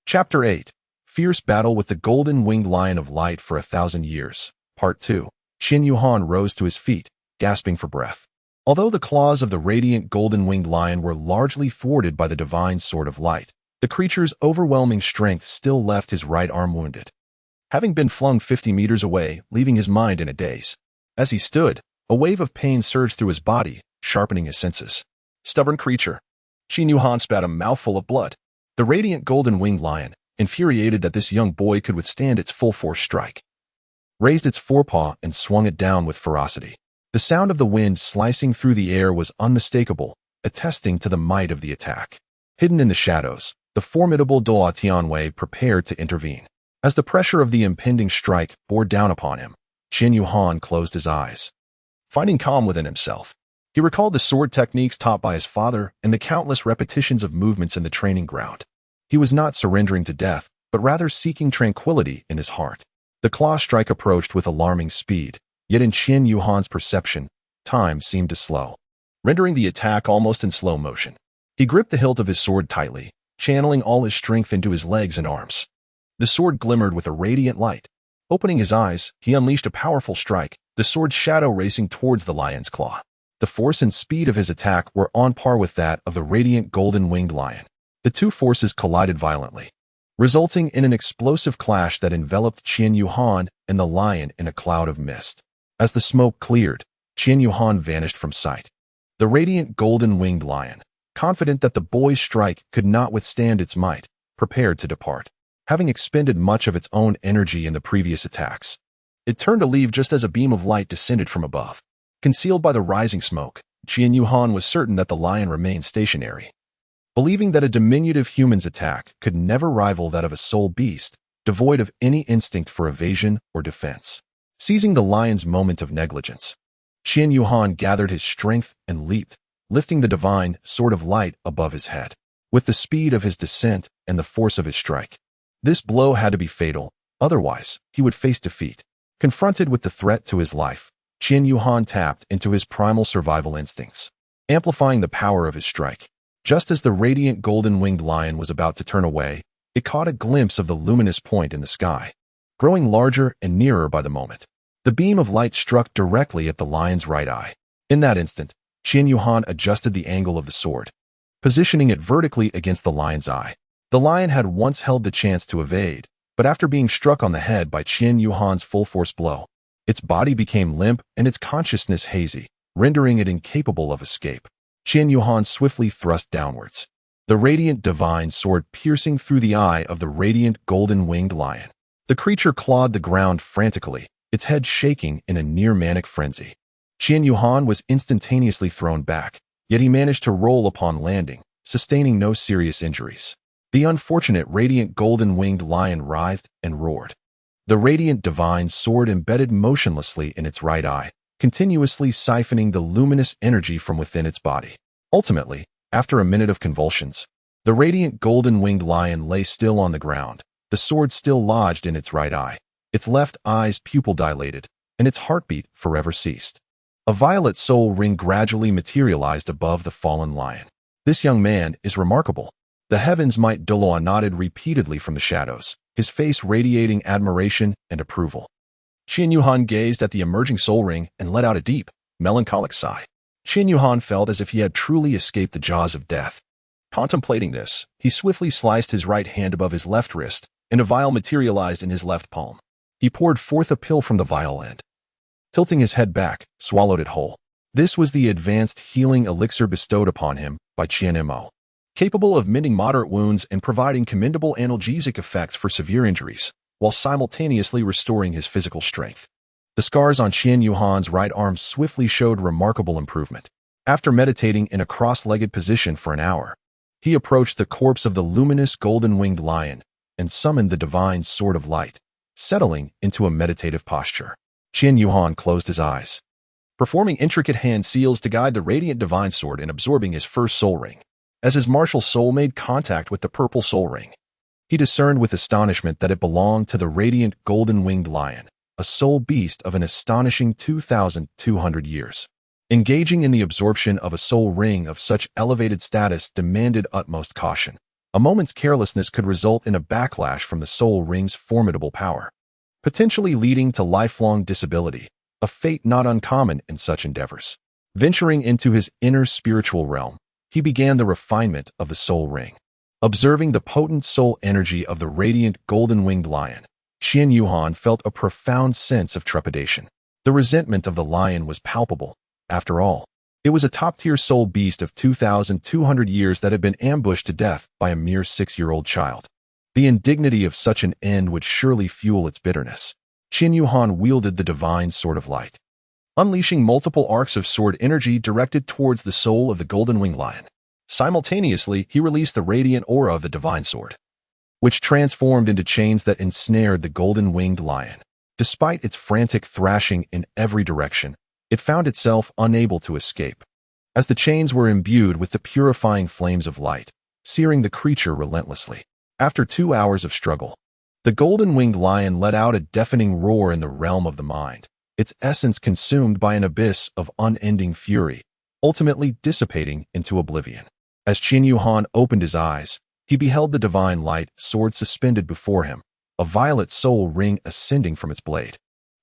Chapter 8. Fierce Battle with the Golden-Winged Lion of Light for 1,000 Years. Part 2. Qian Yuhan rose to his feet, gasping for breath. Although the claws of the radiant golden-winged lion were largely thwarted by the divine sword of light, the creature's overwhelming strength still left his right arm wounded. Having been flung 50 meters away, leaving his mind in a daze. As he stood, a wave of pain surged through his body, sharpening his senses. Stubborn creature. Qian Yuhan spat a mouthful of blood. The radiant golden-winged lion, infuriated that this young boy could withstand its full-force strike, raised its forepaw and swung it down with ferocity. The sound of the wind slicing through the air was unmistakable, attesting to the might of the attack. Hidden in the shadows, the formidable Douluo Tianwei prepared to intervene. As the pressure of the impending strike bore down upon him, Qian Yuhan closed his eyes. Finding calm within himself, he recalled the sword techniques taught by his father and the countless repetitions of movements in the training ground. He was not surrendering to death, but rather seeking tranquility in his heart. The claw strike approached with alarming speed, yet in Qian Yuhan's perception, time seemed to slow, rendering the attack almost in slow motion. He gripped the hilt of his sword tightly, channeling all his strength into his legs and arms. The sword glimmered with a radiant light. Opening his eyes, he unleashed a powerful strike, the sword's shadow racing towards the lion's claw. The force and speed of his attack were on par with that of the radiant golden-winged lion. The two forces collided violently, resulting in an explosive clash that enveloped Qian Yuhan and the lion in a cloud of mist. As the smoke cleared, Qian Yuhan vanished from sight. The radiant golden-winged lion, confident that the boy's strike could not withstand its might, prepared to depart. Having expended much of its own energy in the previous attacks, it turned to leave just as a beam of light descended from above. Concealed by the rising smoke, Qian Yuhan was certain that the lion remained stationary. Believing that a diminutive human's attack could never rival that of a soul beast, devoid of any instinct for evasion or defense. Seizing the lion's moment of negligence, Qian Yuhan gathered his strength and leaped, lifting the divine sword of light above his head. With the speed of his descent and the force of his strike, this blow had to be fatal, otherwise he would face defeat. Confronted with the threat to his life, Qian Yuhan tapped into his primal survival instincts, amplifying the power of his strike. Just as the radiant golden-winged lion was about to turn away, it caught a glimpse of the luminous point in the sky, growing larger and nearer by the moment. The beam of light struck directly at the lion's right eye. In that instant, Qian Yuhan adjusted the angle of the sword, positioning it vertically against the lion's eye. The lion had once held the chance to evade, but after being struck on the head by Qian Yuhan's full-force blow, its body became limp and its consciousness hazy, rendering it incapable of escape. Qian Yuhan swiftly thrust downwards, the radiant divine sword piercing through the eye of the radiant golden-winged lion. The creature clawed the ground frantically, its head shaking in a near-manic frenzy. Qian Yuhan was instantaneously thrown back, yet he managed to roll upon landing, sustaining no serious injuries. The unfortunate radiant golden-winged lion writhed and roared. The radiant divine sword embedded motionlessly in its right eye, continuously siphoning the luminous energy from within its body. Ultimately, after a minute of convulsions, the radiant golden-winged lion lay still on the ground, the sword still lodged in its right eye, its left eye's pupil dilated, and its heartbeat forever ceased. A violet soul ring gradually materialized above the fallen lion. This young man is remarkable. The heavens might Douluo nodded repeatedly from the shadows, his face radiating admiration and approval. Qian Yuhan gazed at the emerging soul ring and let out a deep, melancholic sigh. Qian Yuhan felt as if he had truly escaped the jaws of death. Contemplating this, he swiftly sliced his right hand above his left wrist, and a vial materialized in his left palm. He poured forth a pill from the vial and, tilting his head back, swallowed it whole. This was the advanced healing elixir bestowed upon him by Qian Mo, capable of mending moderate wounds and providing commendable analgesic effects for severe injuries, while simultaneously restoring his physical strength. The scars on Qian Yuhan's right arm swiftly showed remarkable improvement. After meditating in a cross-legged position for an hour, he approached the corpse of the luminous golden-winged lion and summoned the divine sword of light, settling into a meditative posture. Qian Yuhan closed his eyes, performing intricate hand seals to guide the radiant divine sword in absorbing his first soul ring. As his martial soul made contact with the purple soul ring, he discerned with astonishment that it belonged to the radiant golden-winged lion, a soul beast of an astonishing 2,200 years. Engaging in the absorption of a soul ring of such elevated status demanded utmost caution. A moment's carelessness could result in a backlash from the soul ring's formidable power, potentially leading to lifelong disability, a fate not uncommon in such endeavors. Venturing into his inner spiritual realm, he began the refinement of the soul ring. Observing the potent soul energy of the radiant golden-winged lion, Qian Yuhan felt a profound sense of trepidation. The resentment of the lion was palpable. After all, it was a top-tier soul beast of 2,200 years that had been ambushed to death by a mere 6-year-old child. The indignity of such an end would surely fuel its bitterness. Qian Yuhan wielded the divine sword of light, unleashing multiple arcs of sword energy directed towards the soul of the golden-winged lion. Simultaneously, he released the radiant aura of the divine sword, which transformed into chains that ensnared the golden-winged lion. Despite its frantic thrashing in every direction, it found itself unable to escape, as the chains were imbued with the purifying flames of light, searing the creature relentlessly. After 2 hours of struggle, the golden-winged lion let out a deafening roar in the realm of the mind, its essence consumed by an abyss of unending fury, ultimately dissipating into oblivion. As Qian Yuhan opened his eyes, he beheld the divine light sword suspended before him, a violet soul ring ascending from its blade,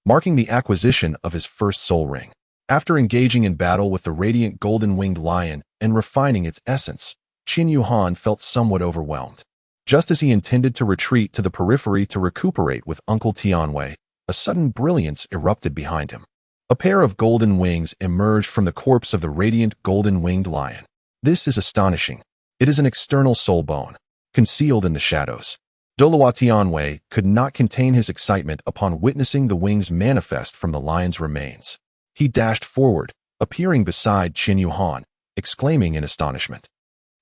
marking the acquisition of his first soul ring. After engaging in battle with the radiant golden-winged lion and refining its essence, Qian Yuhan felt somewhat overwhelmed. Just as he intended to retreat to the periphery to recuperate with Uncle Tianwei, a sudden brilliance erupted behind him. A pair of golden wings emerged from the corpse of the radiant golden-winged lion. This is astonishing. It is an external soul bone, concealed in the shadows. Douluo Tianwei could not contain his excitement upon witnessing the wings manifest from the lion's remains. He dashed forward, appearing beside Qian Yuhan, exclaiming in astonishment.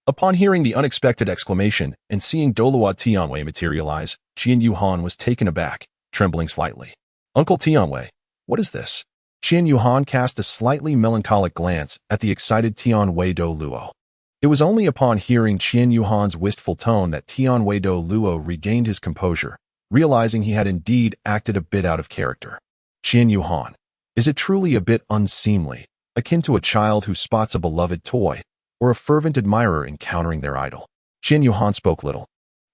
Upon hearing the unexpected exclamation and seeing Douluo Tianwei materialize, Qian Yuhan was taken aback, trembling slightly. "Uncle Tianwei, what is this?" Qian Yuhan cast a slightly melancholic glance at the excited Tianwei Douluo. It was only upon hearing Qian Yuhan's wistful tone that Tianwei Douluo regained his composure, realizing he had indeed acted a bit out of character. "Qian Yuhan, is it truly a bit unseemly, akin to a child who spots a beloved toy, or a fervent admirer encountering their idol?" Qian Yuhan spoke little,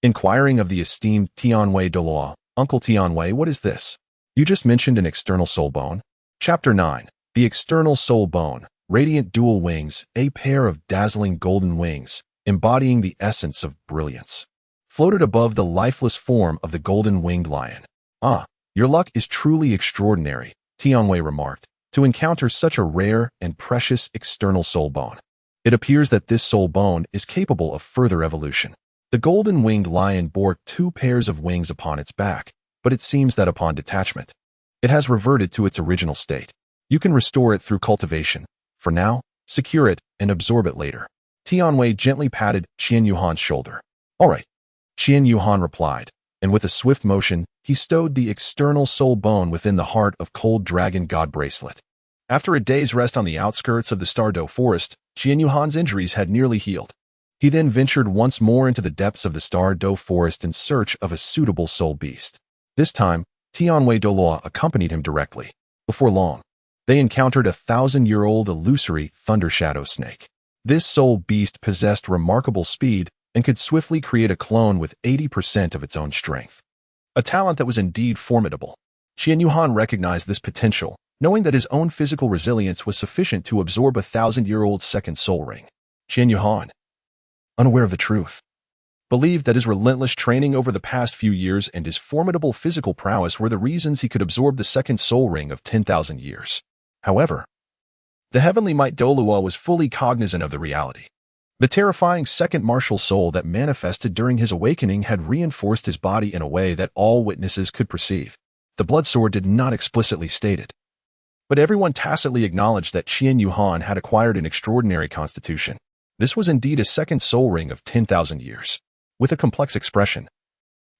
inquiring of the esteemed Tianwei Douluo, "Uncle Tianwei, what is this? You just mentioned an external soul bone." Chapter 9. The External Soul Bone. Radiant dual wings, a pair of dazzling golden wings, embodying the essence of brilliance, floated above the lifeless form of the golden-winged lion. "Ah, your luck is truly extraordinary," Tianwei remarked, "to encounter such a rare and precious external soul bone. It appears that this soul bone is capable of further evolution." The golden-winged lion bore 2 pairs of wings upon its back, but it seems that upon detachment, it has reverted to its original state. You can restore it through cultivation. For now, secure it and absorb it later. Tianwei gently patted Qian Yuhan's shoulder. "All right," Qian Yuhan replied, and with a swift motion, he stowed the external soul bone within the heart of Cold Dragon God Bracelet. After a day's rest on the outskirts of the Douluo forest, Qian Yuhan's injuries had nearly healed. He then ventured once more into the depths of the Douluo forest in search of a suitable soul beast. This time, Tianwei Douluo accompanied him directly. Before long, they encountered a 1,000-year-old illusory thunder shadow snake. This soul beast possessed remarkable speed and could swiftly create a clone with 80% of its own strength. A talent that was indeed formidable. Qian Yuhan recognized this potential, knowing that his own physical resilience was sufficient to absorb a 1,000-year-old second soul ring. Qian Yuhan, unaware of the truth, believed that his relentless training over the past few years and his formidable physical prowess were the reasons he could absorb the second soul ring of 10,000 years. However, the heavenly might Douluo was fully cognizant of the reality. The terrifying second martial soul that manifested during his awakening had reinforced his body in a way that all witnesses could perceive. The blood sword did not explicitly state it, but everyone tacitly acknowledged that Qian Yuhan had acquired an extraordinary constitution. This was indeed a second soul ring of 10,000 years. With a complex expression,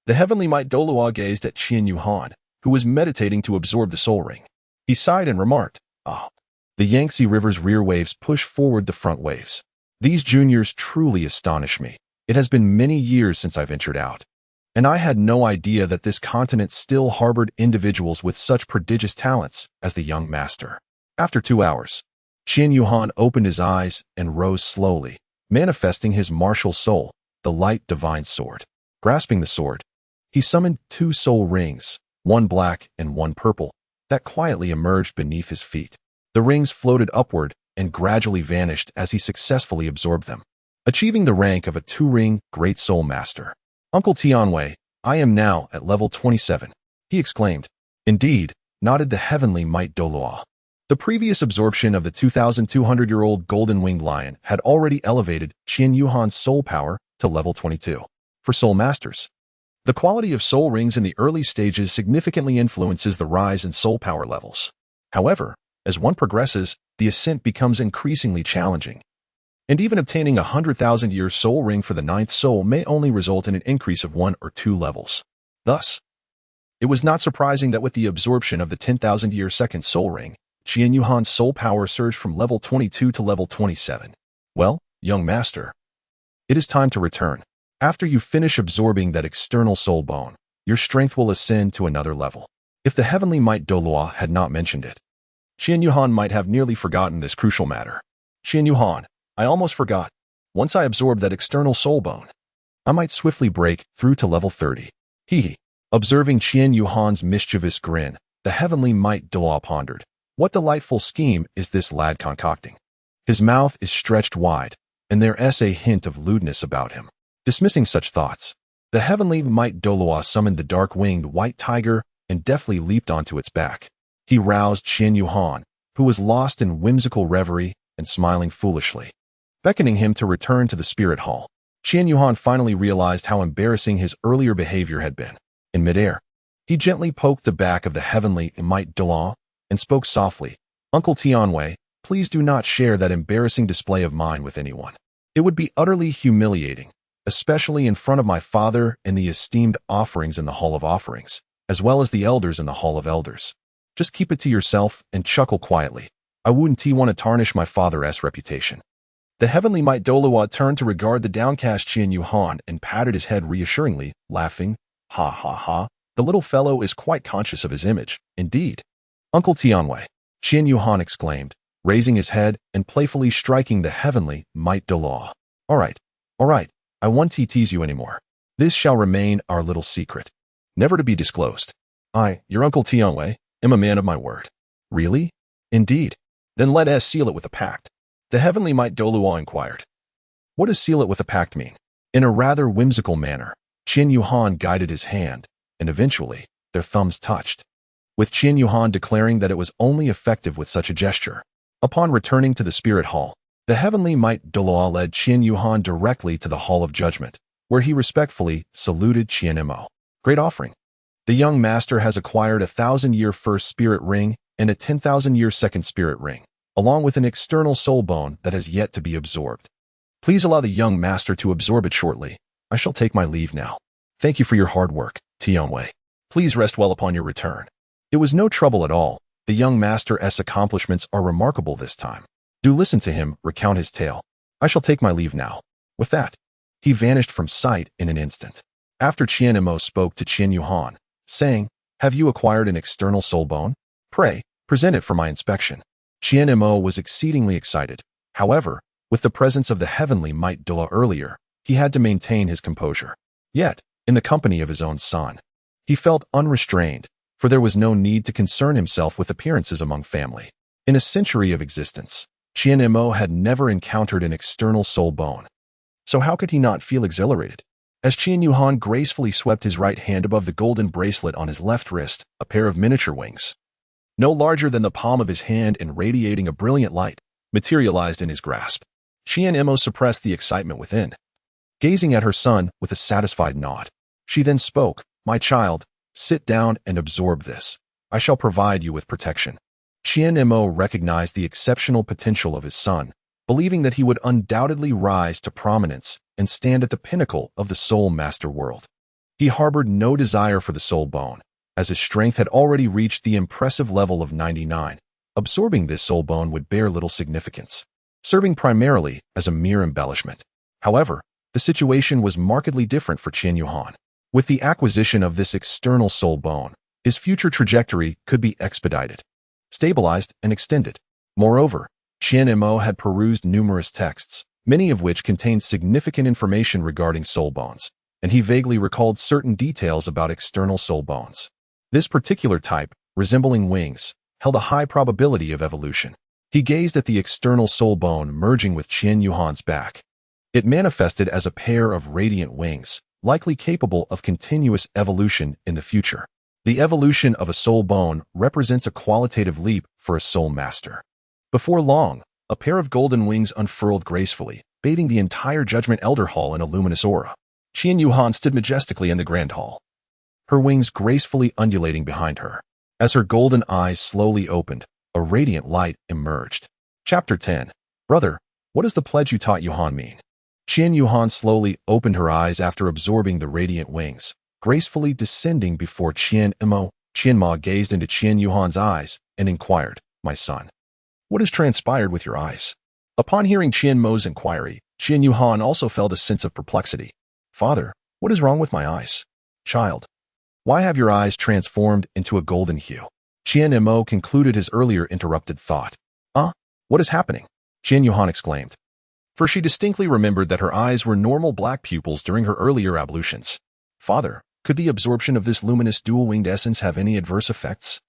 the heavenly might Douluo gazed at Qian Yuhan, who was meditating to absorb the soul ring. He sighed and remarked, "Ah, the Yangtze River's rear waves push forward the front waves. These juniors truly astonish me. It has been many years since I ventured out." And I had no idea that this continent still harbored individuals with such prodigious talents as the young master. After 2 hours, Qian Yuhan opened his eyes and rose slowly, manifesting his martial soul, the light divine sword. Grasping the sword, he summoned 2 soul rings, one black and one purple, that quietly emerged beneath his feet. The rings floated upward and gradually vanished as he successfully absorbed them, achieving the rank of a 2-ring Great Soul Master. Uncle Tianwei, I am now at level 27, he exclaimed. Indeed, nodded the heavenly might Douluo. The previous absorption of the 2,200-year-old golden-winged lion had already elevated Qian Yuhan's soul power to level 22. For soul masters, the quality of soul rings in the early stages significantly influences the rise in soul power levels. However, as one progresses, the ascent becomes increasingly challenging. And even obtaining a 100,000-year soul ring for the 9th soul may only result in an increase of 1 or 2 levels. Thus, it was not surprising that with the absorption of the 10,000-year 2nd soul ring, Qian Yuhan's soul power surged from level 22 to level 27. Well, young master, it is time to return. After you finish absorbing that external soul bone, your strength will ascend to another level. If the heavenly might Douluo had not mentioned it, Qian Yuhan might have nearly forgotten this crucial matter. Qian Yuhan, I almost forgot. Once I absorb that external soul bone, I might swiftly break through to level 30. Hee. Observing Qian Yuhan's mischievous grin, the heavenly might Douluo pondered. What delightful scheme is this lad concocting? His mouth is stretched wide, and there is a hint of lewdness about him. Dismissing such thoughts, the heavenly might Douluo summoned the dark-winged white tiger and deftly leaped onto its back. He roused Qian Yuhan, who was lost in whimsical reverie and smiling foolishly. Beckoning him to return to the spirit hall, Qian Yuhan finally realized how embarrassing his earlier behavior had been. In midair, he gently poked the back of the heavenly might Douluo and spoke softly, Uncle Tianwei, please do not share that embarrassing display of mine with anyone. It would be utterly humiliating, especially in front of my father and the esteemed offerings in the Hall of Offerings, as well as the elders in the Hall of Elders. Just keep it to yourself and chuckle quietly. I wouldn't want to tarnish my father's reputation. The heavenly might Douluo turned to regard the downcast Qian Yuhan and patted his head reassuringly, laughing, ha ha ha, the little fellow is quite conscious of his image, indeed. Uncle Tianwei, Qian Yuhan exclaimed, raising his head and playfully striking the heavenly might Douluo. All right, I won't tease you anymore. This shall remain our little secret, never to be disclosed. I, your Uncle Tianwei, am a man of my word. Really? Indeed. Then let us seal it with a pact. The heavenly might Douluo inquired. What does seal it with a pact mean? In a rather whimsical manner, Qian Yuhan guided his hand, and eventually, their thumbs touched, with Qian Yuhan declaring that it was only effective with such a gesture. Upon returning to the spirit hall, the heavenly might Douluo led Qian Yuhan directly to the Hall of Judgment, where he respectfully saluted Qian Mo. Great offering. The young master has acquired a 1,000-year first spirit ring and a 10,000-year second spirit ring, along with an external soul bone that has yet to be absorbed. Please allow the young master to absorb it shortly. I shall take my leave now. Thank you for your hard work, Tianwei. Please rest well upon your return. It was no trouble at all. The young master's accomplishments are remarkable this time. Do listen to him recount his tale. I shall take my leave now. With that, he vanished from sight in an instant. After Qian Mo spoke to Qian Yuhan, saying, have you acquired an external soul bone? Pray, present it for my inspection. Qian Mo was exceedingly excited. However, with the presence of the heavenly might Douluo earlier, he had to maintain his composure. Yet, in the company of his own son, he felt unrestrained, for there was no need to concern himself with appearances among family. In a century of existence, Qian Mo had never encountered an external soul bone. So how could he not feel exhilarated? As Qian Yuhan gracefully swept his right hand above the golden bracelet on his left wrist, a pair of miniature wings, no larger than the palm of his hand and radiating a brilliant light, materialized in his grasp. Qian Mo suppressed the excitement within, gazing at her son with a satisfied nod. She then spoke, my child, sit down and absorb this. I shall provide you with protection. Qian Mo recognized the exceptional potential of his son, believing that he would undoubtedly rise to prominence and stand at the pinnacle of the soul master world. He harbored no desire for the soul bone, as his strength had already reached the impressive level of 99. Absorbing this soul bone would bear little significance, serving primarily as a mere embellishment. However, the situation was markedly different for Qian Yuhan. With the acquisition of this external soul bone, his future trajectory could be expedited, stabilized, and extended. Moreover, Qian Mo had perused numerous texts, many of which contained significant information regarding soul bones, and he vaguely recalled certain details about external soul bones. This particular type, resembling wings, held a high probability of evolution. He gazed at the external soul bone merging with Qian Yuhan's back. It manifested as a pair of radiant wings, likely capable of continuous evolution in the future. The evolution of a soul bone represents a qualitative leap for a soul master. Before long, a pair of golden wings unfurled gracefully, bathing the entire Judgment Elder Hall in a luminous aura. Qian Yuhan stood majestically in the Grand Hall, her wings gracefully undulating behind her. As her golden eyes slowly opened, a radiant light emerged. Chapter 10. Brother, what does the pledge you taught Yuhan mean? Qian Yuhan slowly opened her eyes after absorbing the radiant wings, gracefully descending before Qian Mo. Qian Ma gazed into Qian Yuhan's eyes and inquired, "My son, what has transpired with your eyes?" Upon hearing Qian Mo's inquiry, Qian Yuhan also felt a sense of perplexity. "Father, what is wrong with my eyes?" "Child, why have your eyes transformed into a golden hue?" Qian Mo concluded his earlier interrupted thought. What is happening?" Qian Yuhan exclaimed. For she distinctly remembered that her eyes were normal black pupils during her earlier ablutions. "Father, could the absorption of this luminous dual-winged essence have any adverse effects?"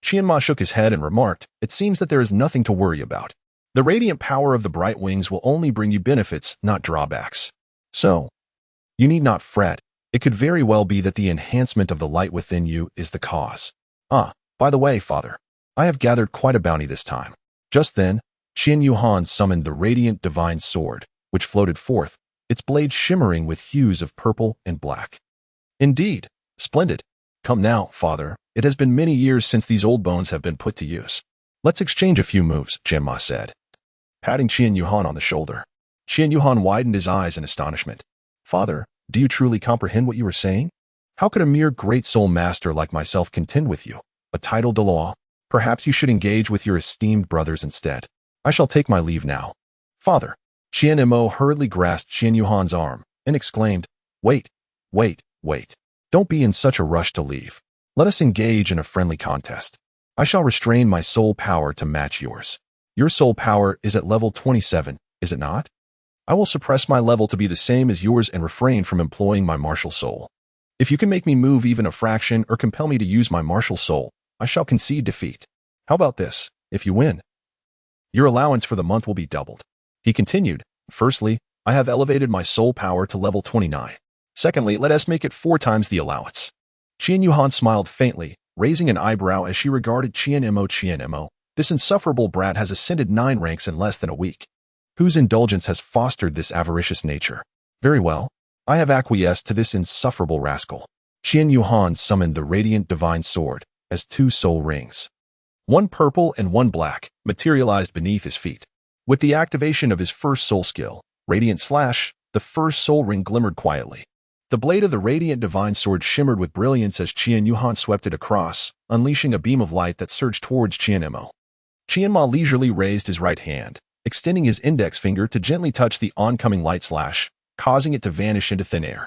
Qian Ma shook his head and remarked, "It seems that there is nothing to worry about. The radiant power of the bright wings will only bring you benefits, not drawbacks. So, you need not fret. It could very well be that the enhancement of the light within you is the cause. By the way, Father, I have gathered quite a bounty this time." Just then, Qian Yuhan summoned the radiant divine sword, which floated forth, its blade shimmering with hues of purple and black. "Indeed, splendid. Come now, Father, it has been many years since these old bones have been put to use. Let's exchange a few moves," Qian Ma said, patting Qian Yuhan on the shoulder. Qian Yuhan widened his eyes in astonishment. "Father, do you truly comprehend what you are saying? How could a mere great soul master like myself contend with you, a title Douluo? Perhaps you should engage with your esteemed brothers instead. I shall take my leave now." "Father." Qian Mo hurriedly grasped Qian Yuhan's arm and exclaimed, Wait. Don't be in such a rush to leave. Let us engage in a friendly contest. I shall restrain my soul power to match yours. Your soul power is at level 27, is it not? I will suppress my level to be the same as yours and refrain from employing my martial soul. If you can make me move even a fraction or compel me to use my martial soul, I shall concede defeat. How about this? If you win, your allowance for the month will be doubled." He continued, "Firstly, I have elevated my soul power to level 29. Secondly, let us make it 4 times the allowance." Qian Yuhan smiled faintly, raising an eyebrow as she regarded Qian Mo. This insufferable brat has ascended 9 ranks in less than a week. Whose indulgence has fostered this avaricious nature? Very well, I have acquiesced to this insufferable rascal. Qian Yuhan summoned the radiant divine sword as 2 soul rings, one purple and one black, materialized beneath his feet. With the activation of his first soul skill, Radiant Slash, the first soul ring glimmered quietly. The blade of the radiant divine sword shimmered with brilliance as Qian Yuhan swept it across, unleashing a beam of light that surged towards Qian Mo. Qian Ma leisurely raised his right hand, extending his index finger to gently touch the oncoming light slash, causing it to vanish into thin air.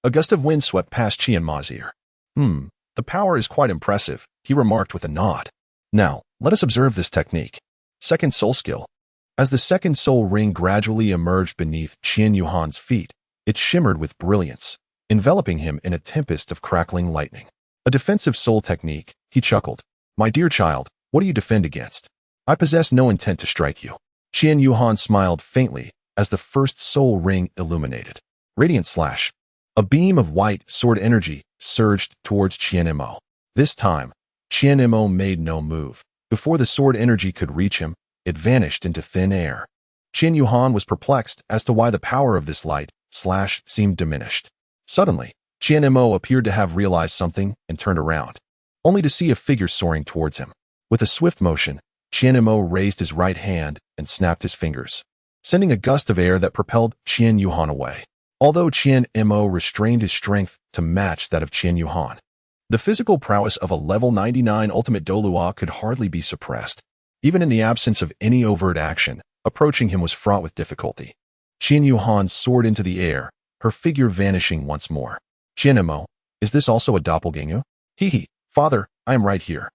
A gust of wind swept past Qian Ma's ear. The power is quite impressive," he remarked with a nod. "Now, let us observe this technique. Second soul skill." As the second soul ring gradually emerged beneath Qian Yuhan's feet, it shimmered with brilliance, enveloping him in a tempest of crackling lightning. "A defensive soul technique," he chuckled. "My dear child, what do you defend against? I possess no intent to strike you." Qian Yuhan smiled faintly as the first soul ring illuminated. Radiant Slash. A beam of white sword energy surged towards Qian Mo. This time, Qian Mo made no move. Before the sword energy could reach him, it vanished into thin air. Qian Yuhan was perplexed as to why the power of this light slash seemed diminished. Suddenly, Qian Mo appeared to have realized something and turned around, only to see a figure soaring towards him. With a swift motion, Qian Mo raised his right hand and snapped his fingers, sending a gust of air that propelled Qian Yuhan away. Although Qian Mo restrained his strength to match that of Qian Yuhan, the physical prowess of a level 99 ultimate Douluo could hardly be suppressed. Even in the absence of any overt action, approaching him was fraught with difficulty. Qian Yuhan soared into the air, her figure vanishing once more. "Qian Mo, Is this also a doppelganger? Hee hee, father, I am right here.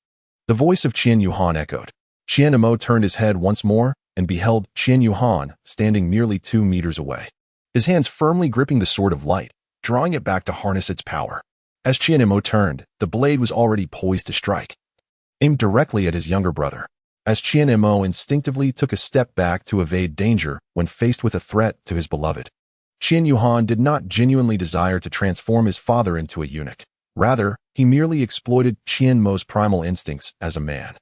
The voice of Qian Yuhan echoed. Qian Emo turned his head once more and beheld Qian Yuhan standing merely 2 meters away, his hands firmly gripping the sword of light, drawing it back to harness its power. As Qian Emo turned, the blade was already poised to strike, aimed directly at his younger brother. As Qian Emo instinctively took a step back to evade danger when faced with a threat to his beloved, Qian Yuhan did not genuinely desire to transform his father into a eunuch. Rather, he merely exploited Qian Mo's primal instincts as a man.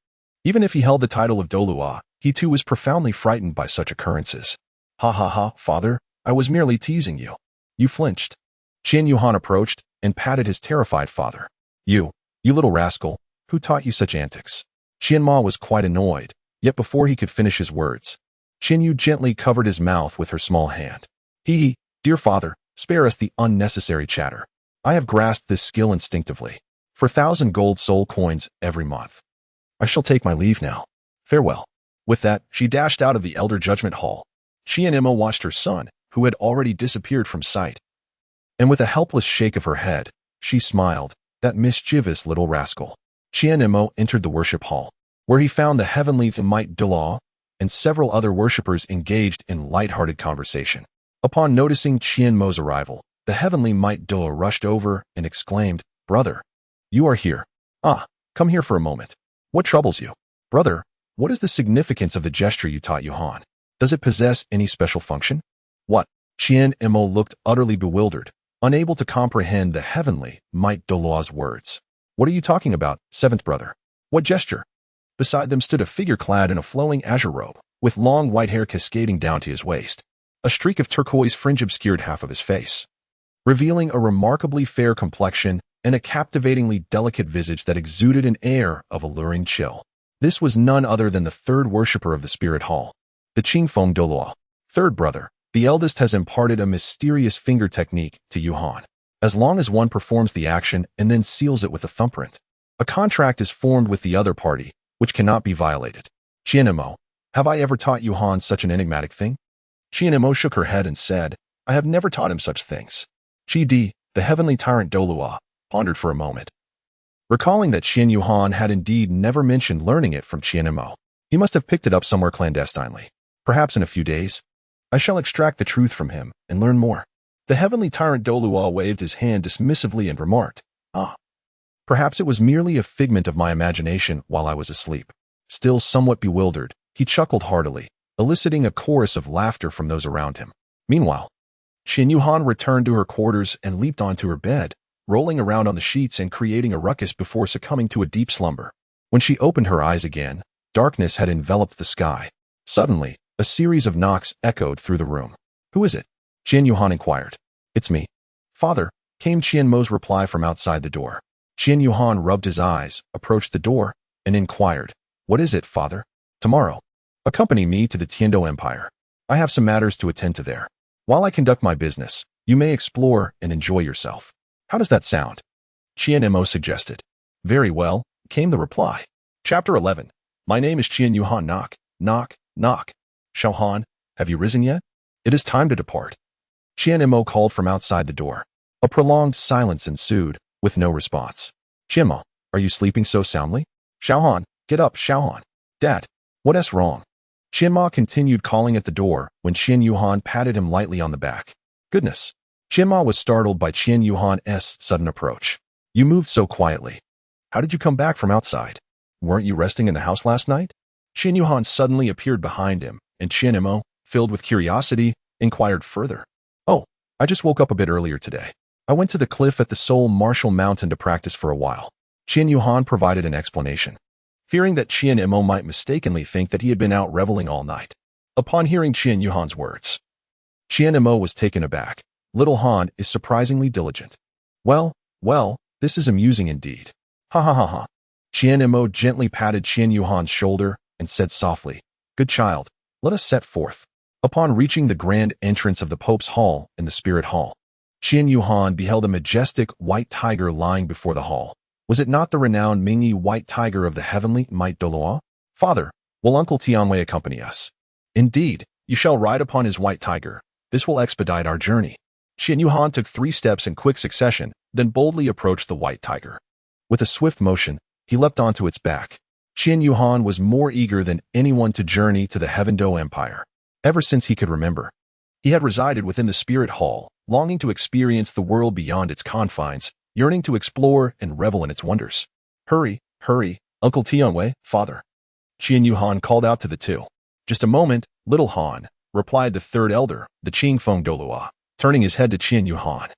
Even if he held the title of Douluo, he too was profoundly frightened by such occurrences. Ha ha ha, father, I was merely teasing you. You flinched. Qian Yuhan approached and patted his terrified father. You little rascal, who taught you such antics? Qian Ma was quite annoyed, yet before he could finish his words, Qian Yu gently covered his mouth with her small hand. Hee, dear father, spare us the unnecessary chatter. I have grasped this skill instinctively. For 1,000 gold soul coins every month. I shall take my leave now. Farewell. With that, she dashed out of the Elder Judgment Hall. Qian Emo watched her son, who had already disappeared from sight. And with a helpless shake of her head, she smiled, that mischievous little rascal. Qian Emo entered the worship hall, where he found the heavenly Might Douluo and several other worshippers engaged in light-hearted conversation. Upon noticing Qian Mo's arrival, the heavenly Might Douluo rushed over and exclaimed, Brother, you are here. Ah, come here for a moment. What troubles you? Brother, what is the significance of the gesture you taught Yuhan? Does it possess any special function? What? Qian Emo looked utterly bewildered, unable to comprehend the heavenly Might Douluo's words. What are you talking about, seventh brother? What gesture? Beside them stood a figure clad in a flowing azure robe, with long white hair cascading down to his waist. A streak of turquoise fringe obscured half of his face, revealing a remarkably fair complexion and a captivatingly delicate visage that exuded an air of alluring chill. This was none other than the third worshipper of the Spirit Hall, the Qingfeng Douluo. Third brother, the eldest has imparted a mysterious finger technique to Yuhan. As long as one performs the action and then seals it with a thumbprint, a contract is formed with the other party, which cannot be violated. Qian Emo, have I ever taught Yuhan such an enigmatic thing? Qian Emo shook her head and said, I have never taught him such things. Qi Di, the heavenly tyrant Douluo, pondered for a moment, recalling that Qian Yuhan had indeed never mentioned learning it from Qian Emo. He must have picked it up somewhere clandestinely. Perhaps in a few days, I shall extract the truth from him and learn more. The heavenly tyrant Douluo waved his hand dismissively and remarked, perhaps it was merely a figment of my imagination while I was asleep. Still somewhat bewildered, he chuckled heartily, eliciting a chorus of laughter from those around him. Meanwhile, Qian Yuhan returned to her quarters and leaped onto her bed, rolling around on the sheets and creating a ruckus before succumbing to a deep slumber. When she opened her eyes again, darkness had enveloped the sky. Suddenly, a series of knocks echoed through the room. Who is it? Qian Yuhan inquired. It's me. Father, came Qian Mo's reply from outside the door. Qian Yuhan rubbed his eyes, approached the door, and inquired, What is it, father? Tomorrow. Accompany me to the Tiando Empire. I have some matters to attend to there. While I conduct my business, you may explore and enjoy yourself. How does that sound? Qian Emo suggested. Very well, came the reply. Chapter 11. My name is Qian Yuhan. Knock, knock, knock. Xiaohan, have you risen yet? It is time to depart. Qian Emo called from outside the door. A prolonged silence ensued, with no response. Qian Mo, are you sleeping so soundly? Xiaohan, get up, Xiaohan. Dad, what's wrong? Qian Ma continued calling at the door when Qian Yuhan patted him lightly on the back. Goodness. Qian Ma was startled by Qian Yuhan's sudden approach. You moved so quietly. How did you come back from outside? Weren't you resting in the house last night? Qian Yuhan suddenly appeared behind him, and Qian Emo, filled with curiosity, inquired further. Oh, I just woke up a bit earlier today. I went to the cliff at the Seoul Martial Mountain to practice for a while. Qian Yuhan provided an explanation, fearing that Qian Emo might mistakenly think that he had been out reveling all night. Upon hearing Qian Yuhan's words, Qian Emo was taken aback. Little Han is surprisingly diligent. Well, this is amusing indeed. Ha ha ha ha. Qian Emo gently patted Qian Yuhan's shoulder and said softly, Good child, let us set forth. Upon reaching the grand entrance of the Pope's Hall in the Spirit Hall, Qian Yuhan beheld a majestic white tiger lying before the hall. Was it not the renowned Mingyi white tiger of the heavenly Might Douluo? Father, will Uncle Tianwei accompany us? Indeed, you shall ride upon his white tiger. This will expedite our journey. Qian Yuhan took 3 steps in quick succession, then boldly approached the white tiger. With a swift motion, he leapt onto its back. Qian Yuhan was more eager than anyone to journey to the Heaven Do Empire. Ever since he could remember, he had resided within the Spirit Hall, longing to experience the world beyond its confines, yearning to explore and revel in its wonders. Hurry, hurry, Uncle Tianwei, father. Qian Yuhan called out to the two. Just a moment, little Han, replied the third elder, the Qingfeng Douluo, turning his head to Qian Yuhan.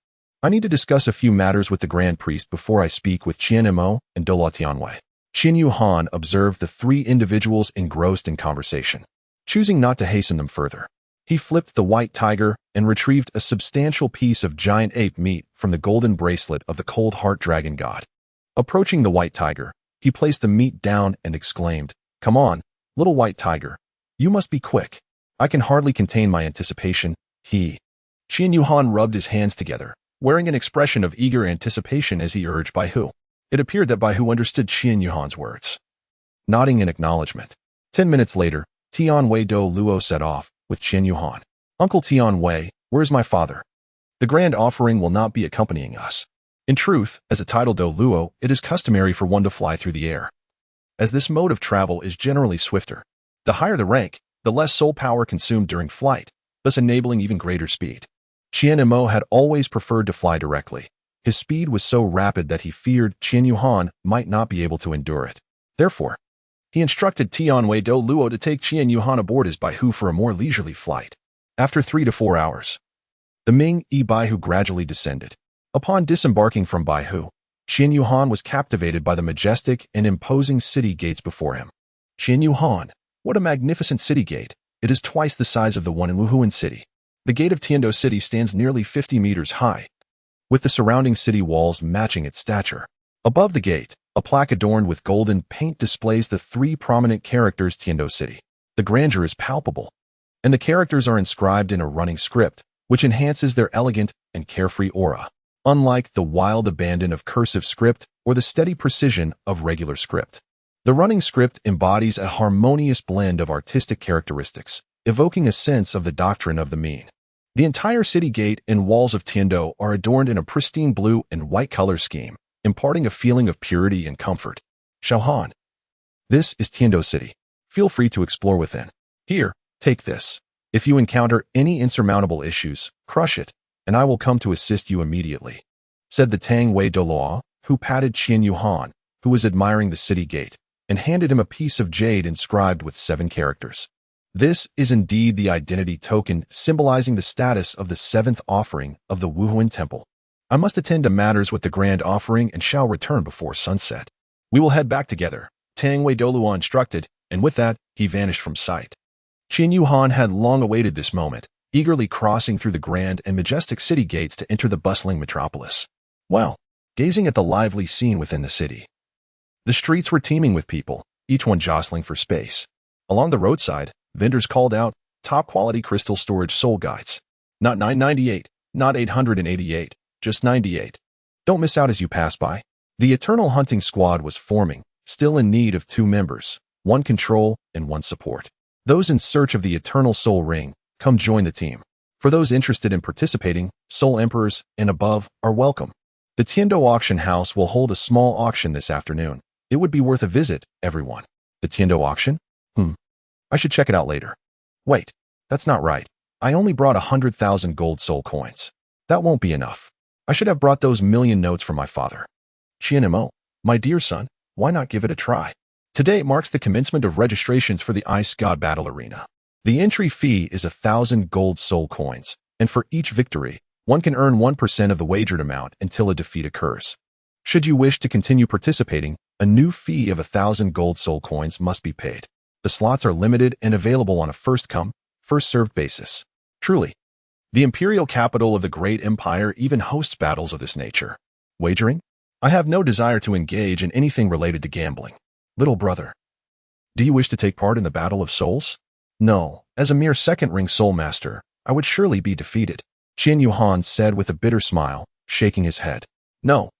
I need to discuss a few matters with the Grand Priest before I speak with Qian Mo and Douluo Tianwei. Qian Yuhan observed the three individuals engrossed in conversation. Choosing not to hasten them further, he flipped the white tiger and retrieved a substantial piece of giant ape meat from the golden bracelet of the cold heart dragon god. Approaching the white tiger, he placed the meat down and exclaimed, "Come on, little white tiger. You must be quick. I can hardly contain my anticipation." Qian Yuhan rubbed his hands together, wearing an expression of eager anticipation as he urged Baihu. It appeared that Baihu understood Qian Yuhan's words. Nodding in acknowledgement, 10 minutes later, Tianwei Douluo set off with Qian Yuhan. Uncle Tianwei, where's my father? The grand offering will not be accompanying us. In truth, as a title Douluo, it is customary for one to fly through the air, as this mode of travel is generally swifter. The higher the rank, the less soul power consumed during flight, thus enabling even greater speed. Qian Mo had always preferred to fly directly. His speed was so rapid that he feared Qian Yuhan might not be able to endure it. Therefore, he instructed Tianwei Douluo to take Qian Yuhan aboard as Baihu for a more leisurely flight. After 3 to 4 hours, the Ming-Yi Baihu gradually descended. Upon disembarking from Baihu, Qian Yuhan was captivated by the majestic and imposing city gates before him. Qian Yuhan, what a magnificent city gate! It is twice the size of the one in Wuhuan City. The gate of Tiando City stands nearly 50 meters high, with the surrounding city walls matching its stature. Above the gate, a plaque adorned with golden paint displays the 3 prominent characters Tiando City. The grandeur is palpable, and the characters are inscribed in a running script, which enhances their elegant and carefree aura, unlike the wild abandon of cursive script or the steady precision of regular script. The running script embodies a harmonious blend of artistic characteristics, evoking a sense of the doctrine of the mean. The entire city gate and walls of Tiando are adorned in a pristine blue and white color scheme, imparting a feeling of purity and comfort. Xiaohan. This is Tiando City. Feel free to explore within. Here, take this. If you encounter any insurmountable issues, crush it, and I will come to assist you immediately," said the Tangwei Douluo, who patted Qian Yuhan, who was admiring the city gate, and handed him a piece of jade inscribed with 7 characters. This is indeed the identity token symbolizing the status of the 7th offering of the Wuhuan Temple. I must attend to matters with the grand offering and shall return before sunset. We will head back together, Tangwei Douluo instructed, and with that, he vanished from sight. Qian Yuhan had long awaited this moment, eagerly crossing through the grand and majestic city gates to enter the bustling metropolis. Well, gazing at the lively scene within the city. The streets were teeming with people, each one jostling for space. Along the roadside, vendors called out, top-quality crystal storage soul guides. Not 998, not 888, just 98. Don't miss out as you pass by. The Eternal Hunting Squad was forming, still in need of 2 members, 1 control and 1 support. Those in search of the Eternal Soul Ring, come join the team. For those interested in participating, Soul Emperors and above are welcome. The Tiando Auction House will hold a small auction this afternoon. It would be worth a visit, everyone. The Tiando Auction? I should check it out later. Wait, that's not right. I only brought 100,000 gold soul coins. That won't be enough. I should have brought those million notes from my father. Qian Mo, my dear son, why not give it a try? Today marks the commencement of registrations for the Ice God Battle Arena. The entry fee is 1,000 gold soul coins, and for each victory, one can earn 1% of the wagered amount until a defeat occurs. Should you wish to continue participating, a new fee of 1,000 gold soul coins must be paid. The slots are limited and available on a first-come, first-served basis. Truly, the imperial capital of the great empire even hosts battles of this nature. Wagering? I have no desire to engage in anything related to gambling. Little brother, do you wish to take part in the Battle of Souls? No, as a mere second-ring soul master, I would surely be defeated, Qian Yuhan said with a bitter smile, shaking his head. No,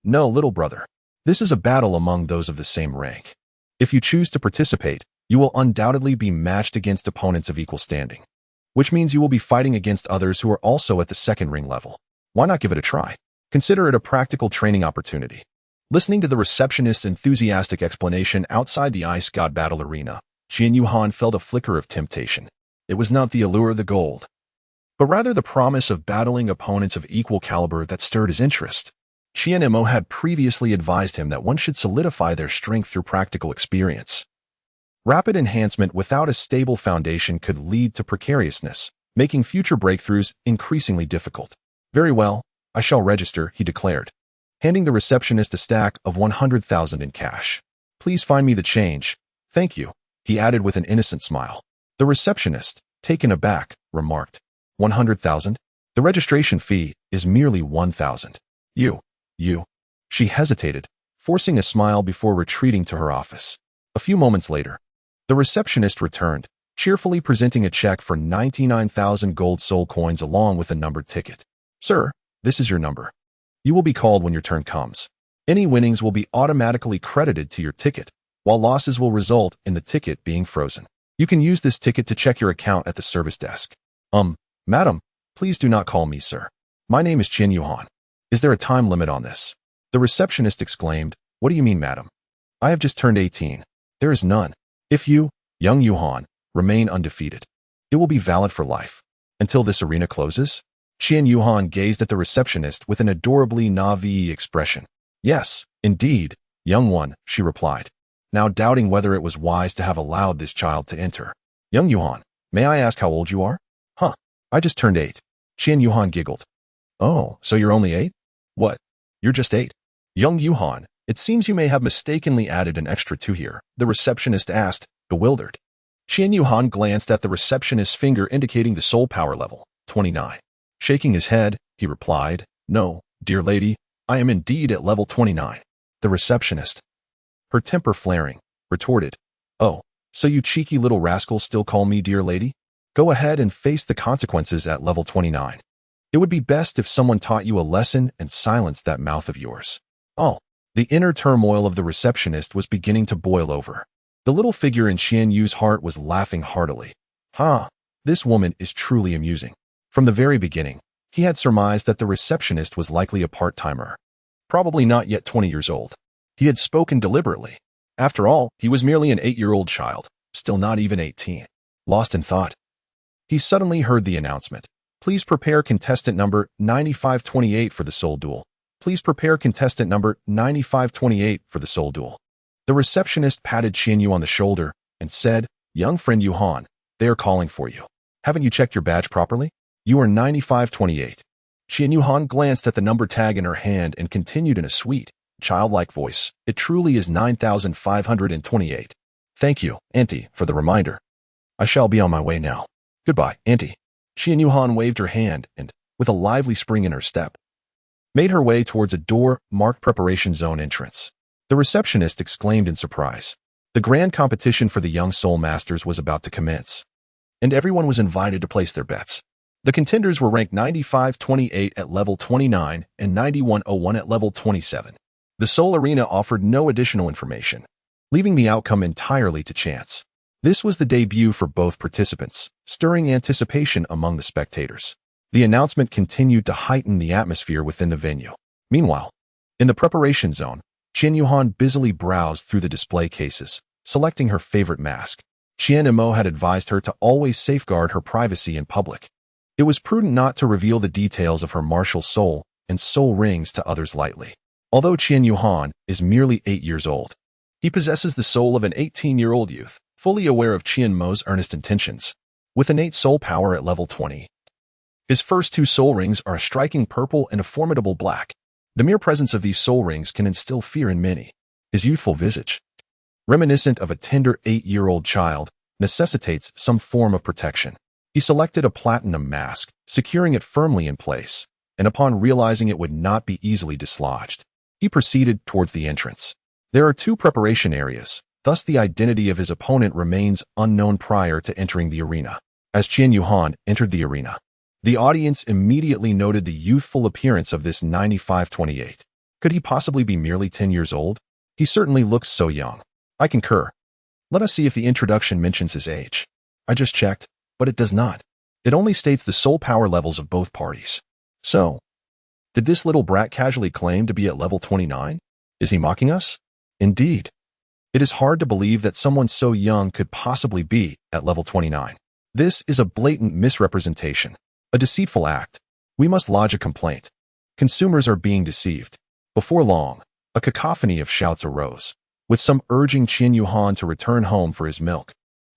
little brother. This is a battle among those of the same rank. If you choose to participate, you will undoubtedly be matched against opponents of equal standing, which means you will be fighting against others who are also at the second ring level. Why not give it a try? Consider it a practical training opportunity. Listening to the receptionist's enthusiastic explanation outside the Ice God battle arena, Qian Yuhan felt a flicker of temptation. It was not the allure of the gold, but rather the promise of battling opponents of equal caliber that stirred his interest. Qian Mo had previously advised him that one should solidify their strength through practical experience. Rapid enhancement without a stable foundation could lead to precariousness, making future breakthroughs increasingly difficult. Very well, I shall register, he declared, handing the receptionist a stack of 100,000 in cash. Please find me the change. Thank you, he added with an innocent smile. The receptionist, taken aback, remarked, 100,000? The registration fee is merely 1,000. You. She hesitated, forcing a smile before retreating to her office. A few moments later, the receptionist returned, cheerfully presenting a check for 99,000 gold soul coins along with a numbered ticket. Sir, this is your number. You will be called when your turn comes. Any winnings will be automatically credited to your ticket, while losses will result in the ticket being frozen. You can use this ticket to check your account at the service desk. Madam, please do not call me sir. My name is Qian Yuhan. Is there a time limit on this? The receptionist exclaimed, What do you mean, madam? I have just turned 18. There is none. If you, young Yuhan, remain undefeated, it will be valid for life. Until this arena closes? Qian Yuhan gazed at the receptionist with an adorably naive expression. Yes, indeed, young one, she replied, now doubting whether it was wise to have allowed this child to enter. Young Yuhan, may I ask how old you are? I just turned 8. Qian Yuhan giggled. Oh, so you're only 8? What? You're just 8? Young Yuhan, it seems you may have mistakenly added an extra 2 here, the receptionist asked, bewildered. Qian Yuhan glanced at the receptionist's finger indicating the soul power level, 29. Shaking his head, he replied, No, dear lady, I am indeed at level 29. The receptionist, her temper flaring, retorted, Oh, so you cheeky little rascal still call me dear lady? Go ahead and face the consequences at level 29. It would be best if someone taught you a lesson and silenced that mouth of yours. Oh, the inner turmoil of the receptionist was beginning to boil over. The little figure in Qian Yu's heart was laughing heartily. This woman is truly amusing. From the very beginning, he had surmised that the receptionist was likely a part-timer, probably not yet 20 years old. He had spoken deliberately. After all, he was merely an 8-year-old child, still not even 18. Lost in thought, he suddenly heard the announcement. Please prepare contestant number 9528 for the soul duel. Please prepare contestant number 9528 for the soul duel. The receptionist patted Qian Yu on the shoulder and said, Young friend Yuhan, they are calling for you. Haven't you checked your badge properly? You are 9528. Qian Yuhan glanced at the number tag in her hand and continued in a sweet, childlike voice. It truly is 9528. Thank you, Auntie, for the reminder. I shall be on my way now. Goodbye, Auntie. Qian Yuhan waved her hand and, with a lively spring in her step, made her way towards a door marked Preparation Zone entrance. The receptionist exclaimed in surprise. The grand competition for the young soul masters was about to commence, and everyone was invited to place their bets. The contenders were ranked 9528 at level 29 and 9101 at level 27. The soul arena offered no additional information, leaving the outcome entirely to chance. This was the debut for both participants, stirring anticipation among the spectators. The announcement continued to heighten the atmosphere within the venue. Meanwhile, in the preparation zone, Qian Yuhan busily browsed through the display cases, selecting her favorite mask. Qian Mo had advised her to always safeguard her privacy in public. It was prudent not to reveal the details of her martial soul and soul rings to others lightly. Although Qian Yuhan is merely 8 years old, he possesses the soul of an 18-year-old youth, fully aware of Qian Mo's earnest intentions. With innate soul power at level 20, his first 2 soul rings are a striking purple and a formidable black. The mere presence of these soul rings can instill fear in many. His youthful visage, reminiscent of a tender 8-year-old child, necessitates some form of protection. He selected a platinum mask, securing it firmly in place, and upon realizing it would not be easily dislodged, he proceeded towards the entrance. There are 2 preparation areas, thus the identity of his opponent remains unknown prior to entering the arena. As Qian Yuhan entered the arena, the audience immediately noted the youthful appearance of this 9528. Could he possibly be merely 10 years old? He certainly looks so young. I concur. Let us see if the introduction mentions his age. I just checked, but it does not. It only states the soul power levels of both parties. So, Did this little brat casually claim to be at level 29? Is he mocking us? Indeed. It is hard to believe that someone so young could possibly be at level 29. This is a blatant misrepresentation, a deceitful act. We must lodge a complaint. Consumers are being deceived. Before long, a cacophony of shouts arose, with some urging Qian Yuhan to return home for his milk,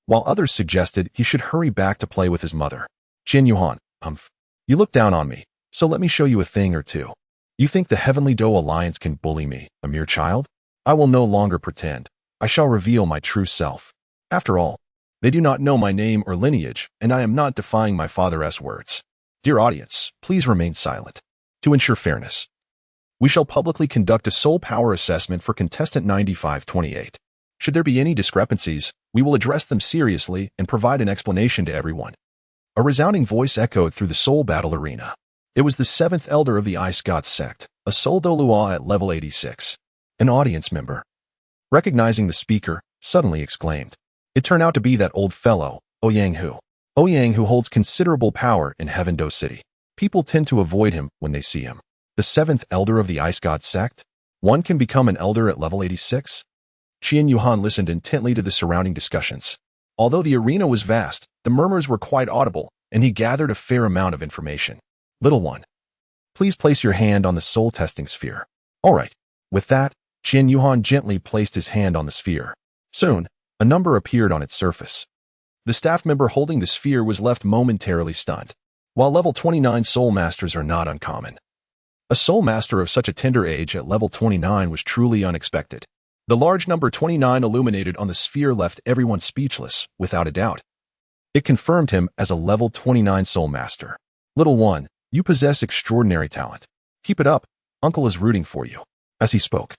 while others suggested he should hurry back to play with his mother. Qian Yuhan, you look down on me, so let me show you a thing or two. You think the Heavenly Dou Alliance can bully me, a mere child? I will no longer pretend. I shall reveal my true self. After all, they do not know my name or lineage, and I am not defying my father's words. Dear audience, please remain silent. To ensure fairness, we shall publicly conduct a soul power assessment for contestant 9528. Should there be any discrepancies, we will address them seriously and provide an explanation to everyone. A resounding voice echoed through the soul battle arena. It was the 7th elder of the Ice God sect, a soul Douluo at level 86. An audience member, recognizing the speaker, suddenly exclaimed. It turned out to be that old fellow, Ouyang Hu holds considerable power in Heaven Do City. People tend to avoid him when they see him. The 7th elder of the Ice God sect? One can become an elder at level 86? Qian Yuhan listened intently to the surrounding discussions. Although the arena was vast, the murmurs were quite audible, and he gathered a fair amount of information. Little one, please place your hand on the soul testing sphere. All right. With that, Qian Yuhan gently placed his hand on the sphere. Soon, a number appeared on its surface. The staff member holding the sphere was left momentarily stunned. While level 29 soul masters are not uncommon, a soul master of such a tender age at level 29 was truly unexpected. The large number 29 illuminated on the sphere left everyone speechless, without a doubt. It confirmed him as a level 29 soul master. Little one, you possess extraordinary talent. Keep it up. Uncle is rooting for you. As he spoke,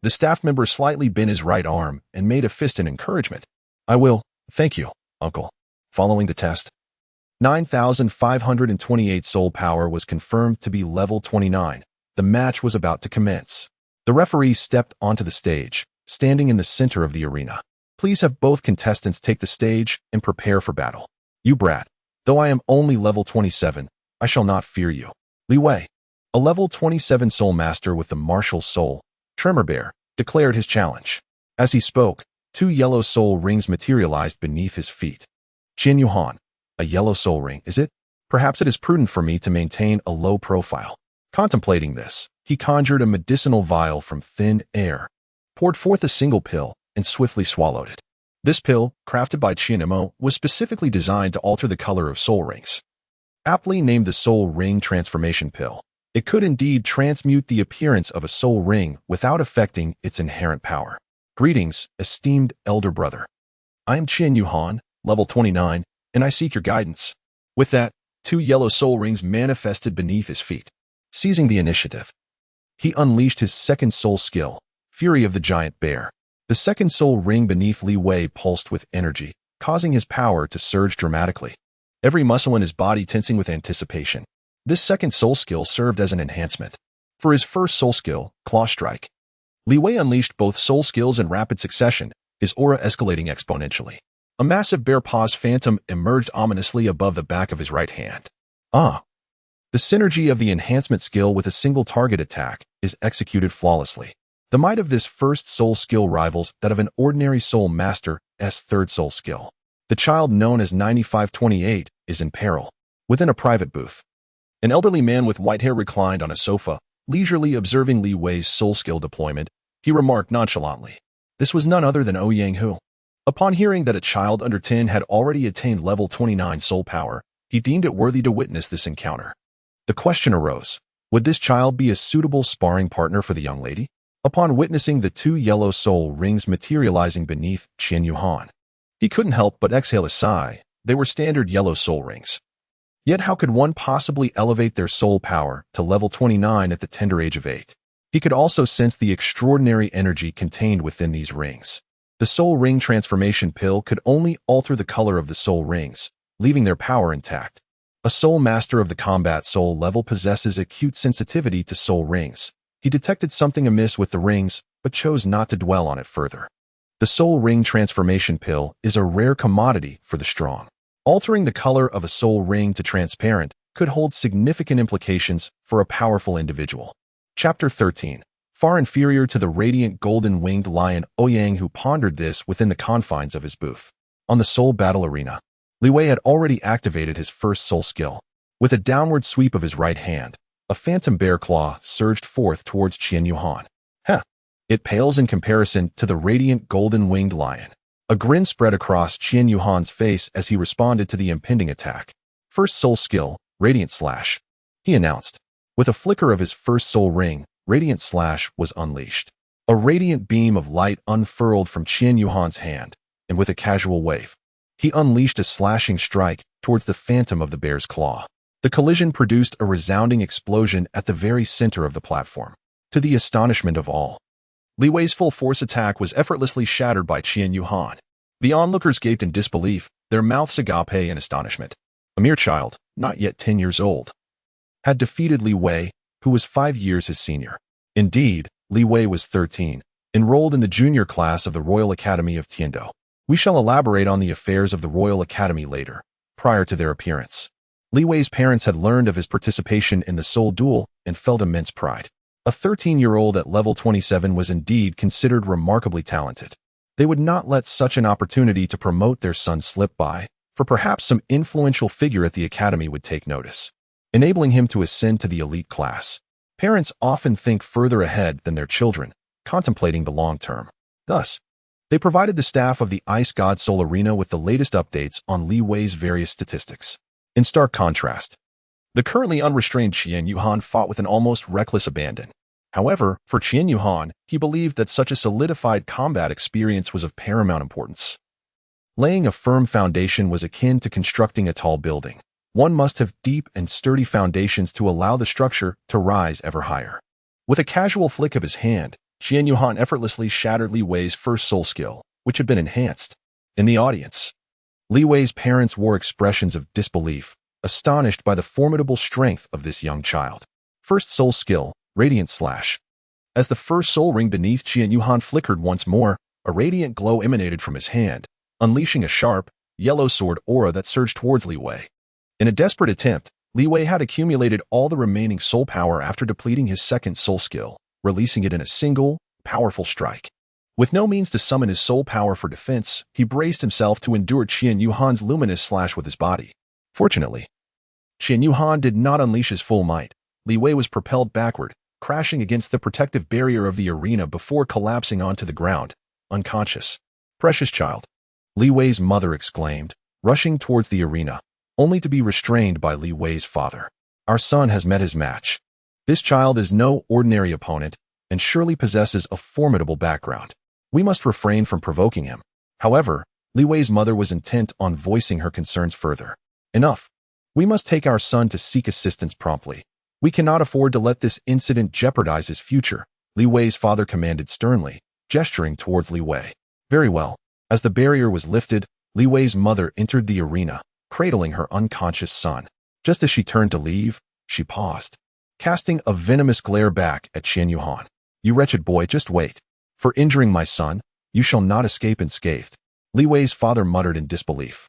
the staff member slightly bent his right arm and made a fist in encouragement. I will. Thank you, Uncle. Following the test, 9,528 soul power was confirmed to be level 29. The match was about to commence. The referee stepped onto the stage, standing in the center of the arena. Please have both contestants take the stage and prepare for battle. You brat, though I am only level 27, I shall not fear you. Li Wei, a level 27 soul master with the martial soul, Tremor Bear, declared his challenge. As he spoke, 2 yellow soul rings materialized beneath his feet. Qian Yuhan, a yellow soul ring, is it? Perhaps it is prudent for me to maintain a low profile. Contemplating this, he conjured a medicinal vial from thin air, poured forth a single pill, and swiftly swallowed it. This pill, crafted by Qian Mo, was specifically designed to alter the color of soul rings. Aptly named the Soul Ring Transformation Pill, it could indeed transmute the appearance of a soul ring without affecting its inherent power. Greetings, esteemed elder brother. I am Qian Yuhan, level 29, and I seek your guidance. With that, 2 yellow soul rings manifested beneath his feet. Seizing the initiative, he unleashed his second soul skill, Fury of the Giant Bear. The second soul ring beneath Li Wei pulsed with energy, causing his power to surge dramatically. Every muscle in his body tensing with anticipation. This second soul skill served as an enhancement. For his first soul skill, Claw Strike, Li Wei unleashed both soul skills in rapid succession, his aura escalating exponentially. A massive bear paw's phantom emerged ominously above the back of his right hand. The synergy of the enhancement skill with a single target attack is executed flawlessly. The might of this first soul skill rivals that of an ordinary soul master's third soul skill. The child known as 9528 is in peril. Within a private booth, an elderly man with white hair reclined on a sofa, leisurely observing Li Wei's soul skill deployment. He remarked nonchalantly, "This was none other than Ouyang Hu." Upon hearing that a child under 10 had already attained level 29 soul power, he deemed it worthy to witness this encounter. The question arose, would this child be a suitable sparring partner for the young lady? Upon witnessing the 2 yellow soul rings materializing beneath Qian Yuhan, he couldn't help but exhale a sigh. They were standard yellow soul rings. Yet how could one possibly elevate their soul power to level 29 at the tender age of 8? He could also sense the extraordinary energy contained within these rings. The soul ring transformation pill could only alter the color of the soul rings, leaving their power intact. A soul master of the combat soul level possesses acute sensitivity to soul rings. He detected something amiss with the rings, but chose not to dwell on it further. The soul ring transformation pill is a rare commodity for the strong. Altering the color of a soul ring to transparent could hold significant implications for a powerful individual. Chapter 13. Far inferior to the radiant golden-winged lion Ouyang, who pondered this within the confines of his booth. On the soul battle arena, Li Wei had already activated his first soul skill. With a downward sweep of his right hand, a phantom bear claw surged forth towards Qian Yuhan. It pales in comparison to the radiant golden-winged lion. A grin spread across Qian Yuhan's face as he responded to the impending attack. First soul skill, Radiant Slash, he announced. With a flicker of his first soul ring, Radiant Slash was unleashed. A radiant beam of light unfurled from Qian Yuhan's hand, and with a casual wave, he unleashed a slashing strike towards the phantom of the bear's claw. The collision produced a resounding explosion at the very center of the platform. To the astonishment of all, Li Wei's full-force attack was effortlessly shattered by Qian Yuhan. The onlookers gaped in disbelief, their mouths agape in astonishment. A mere child, not yet 10 years old, had defeated Li Wei, who was 5 years his senior. Indeed, Li Wei was 13, enrolled in the junior class of the Royal Academy of Tiando. We shall elaborate on the affairs of the Royal Academy later, prior to their appearance. Li Wei's parents had learned of his participation in the Soul Duel and felt immense pride. A 13-year-old at level 27 was indeed considered remarkably talented. They would not let such an opportunity to promote their son slip by, for perhaps some influential figure at the academy would take notice, enabling him to ascend to the elite class. Parents often think further ahead than their children, contemplating the long term. Thus, they provided the staff of the Ice God Soul Arena with the latest updates on Li Wei's various statistics. In stark contrast, the currently unrestrained Qian Yuhan fought with an almost reckless abandon. However, for Qian Yuhan, he believed that such a solidified combat experience was of paramount importance. Laying a firm foundation was akin to constructing a tall building. One must have deep and sturdy foundations to allow the structure to rise ever higher. With a casual flick of his hand, Qian Yuhan effortlessly shattered Li Wei's first soul skill, which had been enhanced. In the audience, Li Wei's parents wore expressions of disbelief, astonished by the formidable strength of this young child. First soul skill, Radiant Slash. As the first soul ring beneath Qian Yuhan flickered once more, a radiant glow emanated from his hand, unleashing a sharp, yellow sword aura that surged towards Li Wei. In a desperate attempt, Li Wei had accumulated all the remaining soul power after depleting his second soul skill, releasing it in a single, powerful strike. With no means to summon his soul power for defense, he braced himself to endure Qian Yuhan's luminous slash with his body. Fortunately, Qian Yuhan did not unleash his full might. Li Wei was propelled backward, crashing against the protective barrier of the arena before collapsing onto the ground, unconscious. Precious child, Li Wei's mother exclaimed, rushing towards the arena, only to be restrained by Li Wei's father. Our son has met his match. This child is no ordinary opponent and surely possesses a formidable background. We must refrain from provoking him. However, Li Wei's mother was intent on voicing her concerns further. Enough. We must take our son to seek assistance promptly. We cannot afford to let this incident jeopardize his future, Li Wei's father commanded sternly, gesturing towards Li Wei. Very well. As the barrier was lifted, Li Wei's mother entered the arena, cradling her unconscious son. Just as she turned to leave, she paused, casting a venomous glare back at Qian Yuhan. You wretched boy, just wait. For injuring my son, you shall not escape unscathed, Li Wei's father muttered in disbelief.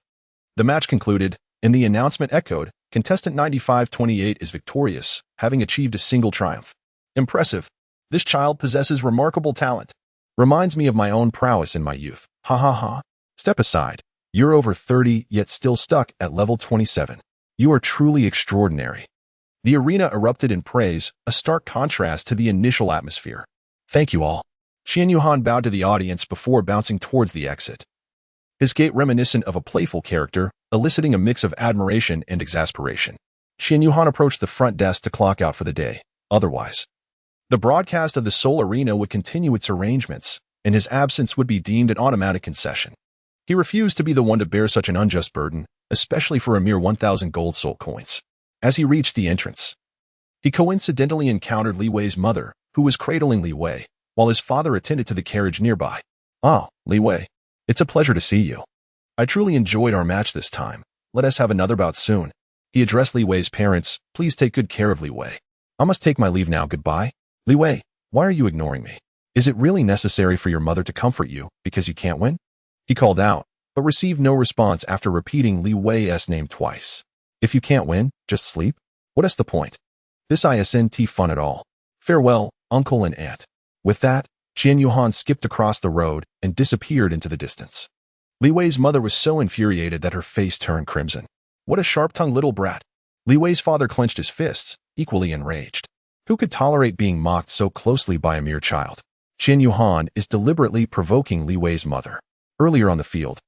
The match concluded, and the announcement echoed, contestant 9528 is victorious, having achieved a single triumph. Impressive. This child possesses remarkable talent. Reminds me of my own prowess in my youth. Ha ha ha. Step aside. You're over 30, yet still stuck at level 27. You are truly extraordinary. The arena erupted in praise, a stark contrast to the initial atmosphere. Thank you all. Qian Yuhan bowed to the audience before bouncing towards the exit. His gait reminiscent of a playful character, eliciting a mix of admiration and exasperation. Qian Yuhan approached the front desk to clock out for the day. Otherwise, the broadcast of the Soul Arena would continue its arrangements, and his absence would be deemed an automatic concession. He refused to be the one to bear such an unjust burden, especially for a mere 1,000 gold soul coins. As he reached the entrance, he coincidentally encountered Li Wei's mother, who was cradling Li Wei, while his father attended to the carriage nearby. Ah, Li Wei. It's a pleasure to see you. I truly enjoyed our match this time. Let us have another bout soon. He addressed Li Wei's parents. Please take good care of Li Wei. I must take my leave now. Goodbye. Li Wei, why are you ignoring me? Is it really necessary for your mother to comfort you because you can't win? He called out, but received no response after repeating Li Wei's name twice. If you can't win, just sleep? What is the point? This isn't fun at all. Farewell, uncle and aunt. With that, Qian Yuhan skipped across the road and disappeared into the distance. Li Wei's mother was so infuriated that her face turned crimson. What a sharp-tongued little brat. Li Wei's father clenched his fists, equally enraged. Who could tolerate being mocked so closely by a mere child? Qian Yuhan is deliberately provoking Li Wei's mother. Earlier on the field,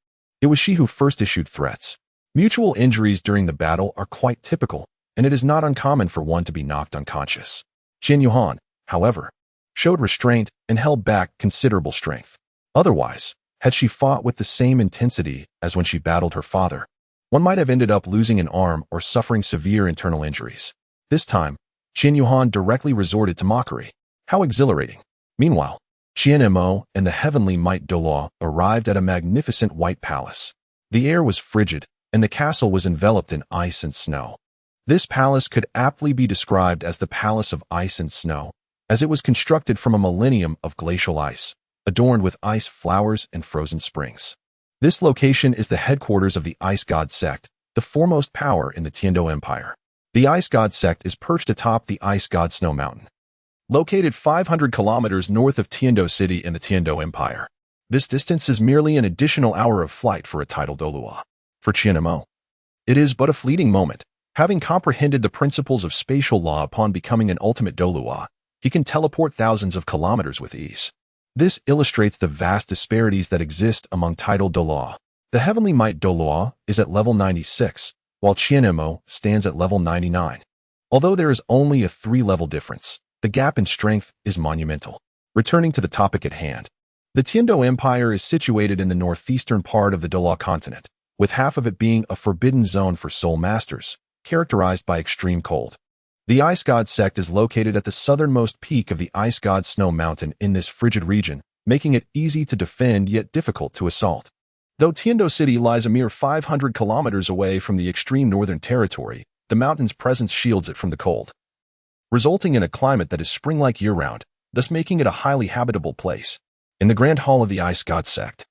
it was she who first issued threats. Mutual injuries during the battle are quite typical, and it is not uncommon for one to be knocked unconscious. Qian Yuhan, however, showed restraint and held back considerable strength. Otherwise, had she fought with the same intensity as when she battled her father, one might have ended up losing an arm or suffering severe internal injuries. This time, Qian Yuhan directly resorted to mockery. How exhilarating. Meanwhile, Qian Mo and the heavenly might Douluo arrived at a magnificent white palace. The air was frigid, and the castle was enveloped in ice and snow. This palace could aptly be described as the Palace of Ice and Snow, as it was constructed from a millennium of glacial ice, adorned with ice flowers and frozen springs. This location is the headquarters of the Ice God sect, the foremost power in the Tiando Empire. The Ice God sect is perched atop the Ice God Snow Mountain, located 500 kilometers north of Tiando City in the Tiando Empire. This distance is merely an additional hour of flight for a tidal Douluo. For Qian Mo, it is but a fleeting moment. Having comprehended the principles of spatial law upon becoming an ultimate Douluo, he can teleport thousands of kilometers with ease. This illustrates the vast disparities that exist among tidal Douluo. The heavenly might Douluo is at level 96, while Qian Mo stands at level 99. Although there is only a 3-level difference, the gap in strength is monumental. Returning to the topic at hand, the Tiando Empire is situated in the northeastern part of the Douluo continent, with half of it being a forbidden zone for soul masters, characterized by extreme cold. The Ice God sect is located at the southernmost peak of the Ice God Snow Mountain in this frigid region, making it easy to defend yet difficult to assault. Though Tiando City lies a mere 500 kilometers away from the extreme northern territory, the mountain's presence shields it from the cold, resulting in a climate that is spring-like year-round, thus making it a highly habitable place. In the Grand Hall of the Ice God sect,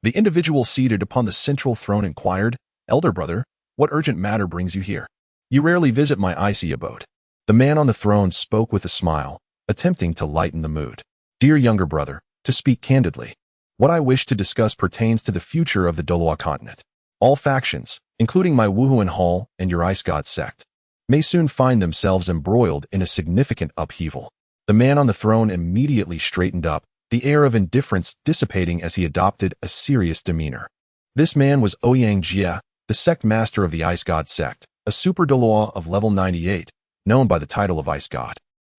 the individual seated upon the central throne inquired, "Elder brother, what urgent matter brings you here? You rarely visit my icy abode." The man on the throne spoke with a smile, attempting to lighten the mood. "Dear younger brother, to speak candidly, what I wish to discuss pertains to the future of the Douluo continent. All factions, including my Wuhuan Hall and your Ice God sect, may soon find themselves embroiled in a significant upheaval." The man on the throne immediately straightened up, the air of indifference dissipating as he adopted a serious demeanor. This man was Ouyang Jie, the sect master of the Ice God sect, a super Douluo of level 98, known by the title of Ice God.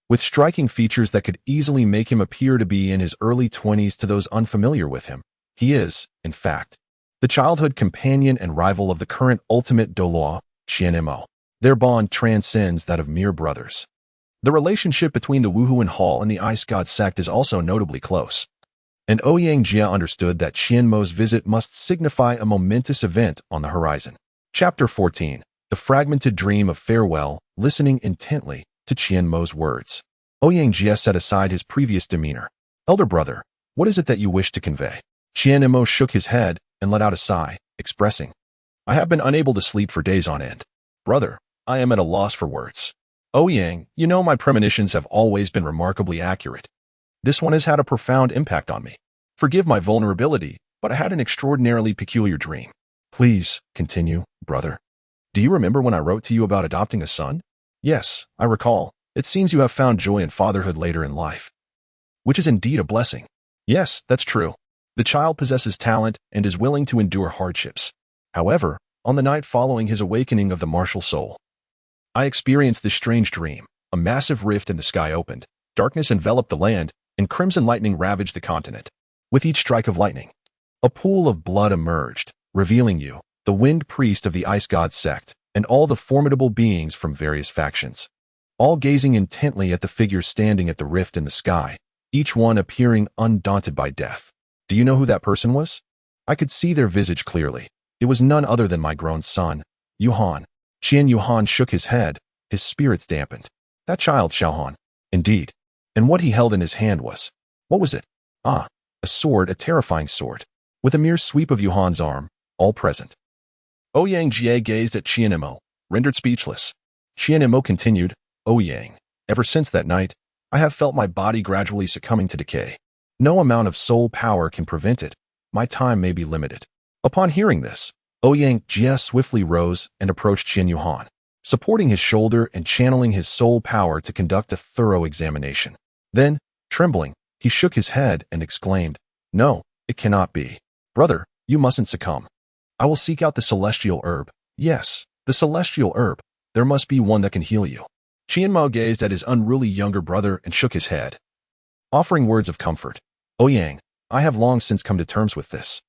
With striking features that could easily make him appear to be in his early 20s to those unfamiliar with him, he is, in fact, the childhood companion and rival of the current ultimate Douluo, Qian Mo. Their bond transcends that of mere brothers. The relationship between the Wuhuan Hall and the Ice God sect is also notably close, and Ouyang Jie understood that Qian Mo's visit must signify a momentous event on the horizon. Chapter 14. The Fragmented Dream of Farewell. Listening intently to Qian Mo's words, Ouyang Jie set aside his previous demeanor. "Elder brother, what is it that you wish to convey?" Qian Mo shook his head and let out a sigh, expressing, "I have been unable to sleep for days on end. Brother, I am at a loss for words. Ouyang, you know my premonitions have always been remarkably accurate. This one has had a profound impact on me. Forgive my vulnerability, but I had an extraordinarily peculiar dream." "Please, continue, brother. Do you remember when I wrote to you about adopting a son?" "Yes, I recall. It seems you have found joy in fatherhood later in life, which is indeed a blessing." "Yes, that's true. The child possesses talent and is willing to endure hardships. However, on the night following his awakening of the martial soul, I experienced this strange dream. A massive rift in the sky opened, darkness enveloped the land, and crimson lightning ravaged the continent. With each strike of lightning, a pool of blood emerged, revealing you, the Wind Priest of the Ice God sect, and all the formidable beings from various factions, all gazing intently at the figure standing at the rift in the sky, each one appearing undaunted by death. Do you know who that person was?" I could see their visage clearly. It was none other than my grown son, Yuhan. Qian Yuhan shook his head, his spirits dampened. "That child, Xiaohan." "Indeed. And what he held in his hand was—" "What was it?" "Ah, a sword, a terrifying sword." With a mere sweep of Yuhan's arm, all present, Ouyang Jie gazed at Qian Mo, rendered speechless. Qian Mo continued, "O Yang, ever since that night, I have felt my body gradually succumbing to decay. No amount of soul power can prevent it. My time may be limited." Upon hearing this, Ouyang Jie swiftly rose and approached Qian Yuhan, supporting his shoulder and channeling his soul power to conduct a thorough examination. Then, trembling, he shook his head and exclaimed, "No, it cannot be. Brother, you mustn't succumb. I will seek out the celestial herb. Yes, the celestial herb. There must be one that can heal you." Qian Mao gazed at his unruly younger brother and shook his head, offering words of comfort. "Ouyang, I have long since come to terms with this.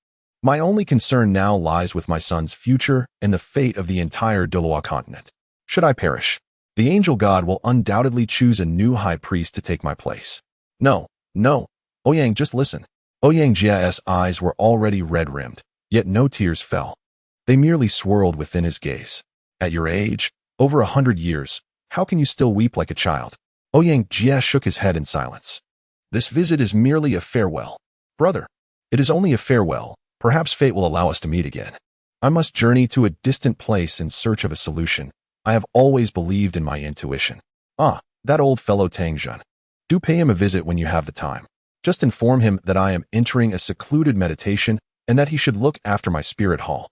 My only concern now lies with my son's future and the fate of the entire Douluo continent. Should I perish, the angel god will undoubtedly choose a new high priest to take my place." "No, no. Ouyang, just listen." Ouyang Jie's eyes were already red-rimmed, yet no tears fell. They merely swirled within his gaze. "At your age, over 100 years, how can you still weep like a child?" Ouyang Jie shook his head in silence. "This visit is merely a farewell. Brother, it is only a farewell. Perhaps fate will allow us to meet again. I must journey to a distant place in search of a solution. I have always believed in my intuition. Ah, that old fellow Tang Zhen. Do pay him a visit when you have the time. Just inform him that I am entering a secluded meditation and that he should look after my spirit hall.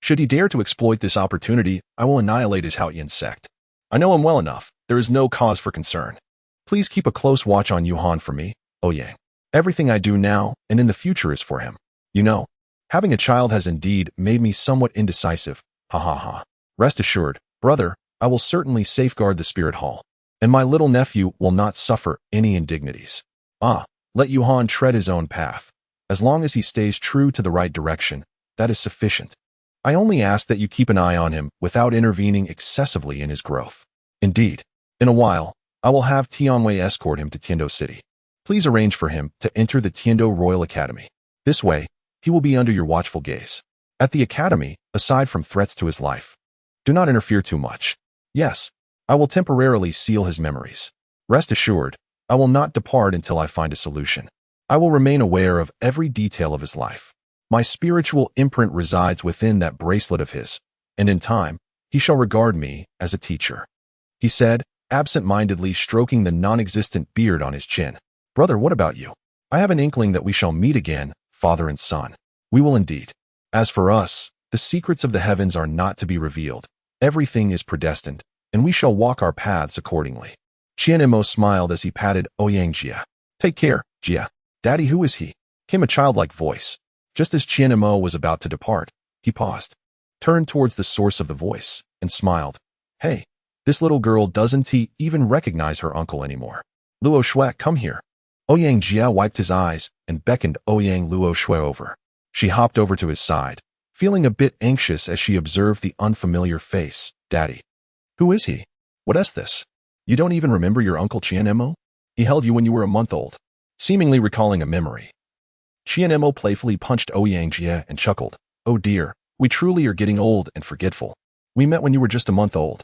Should he dare to exploit this opportunity, I will annihilate his Haoyan sect. I know him well enough. There is no cause for concern. Please keep a close watch on Yuhan for me, Ouyang. Everything I do now and in the future is for him. You know, having a child has indeed made me somewhat indecisive. Ha ha ha. Rest assured, brother, I will certainly safeguard the spirit hall, and my little nephew will not suffer any indignities. Ah, let Yuhan tread his own path. As long as he stays true to the right direction, that is sufficient. I only ask that you keep an eye on him without intervening excessively in his growth. Indeed, in a while, I will have Tianwei escort him to Tiando City. Please arrange for him to enter the Tiando Royal Academy. This way, he will be under your watchful gaze. At the academy, aside from threats to his life, do not interfere too much. Yes, I will temporarily seal his memories. Rest assured, I will not depart until I find a solution. I will remain aware of every detail of his life. My spiritual imprint resides within that bracelet of his, and in time, he shall regard me as a teacher," he said, absent-mindedly stroking the non-existent beard on his chin. "Brother, what about you? I have an inkling that we shall meet again, father and son. We will indeed. As for us, the secrets of the heavens are not to be revealed. Everything is predestined, and we shall walk our paths accordingly." Qian Mo smiled as he patted Ouyang Jie. "Take care, Jie. Daddy, who is he?" came a childlike voice. Just as Qian Mo was about to depart, he paused, turned towards the source of the voice, and smiled. "Hey, this little girl doesn't he even recognize her uncle anymore? Luo Shui, come here." Ouyang Jie wiped his eyes and beckoned Ouyang Luo Shui over. She hopped over to his side, feeling a bit anxious as she observed the unfamiliar face. "Daddy, who is he? What is this? You don't even remember your uncle Qian Mo? He held you when you were a month old." Seemingly recalling a memory, Qian Mo playfully punched Ouyang Jie and chuckled. "Oh dear, we truly are getting old and forgetful. We met when you were just a month old.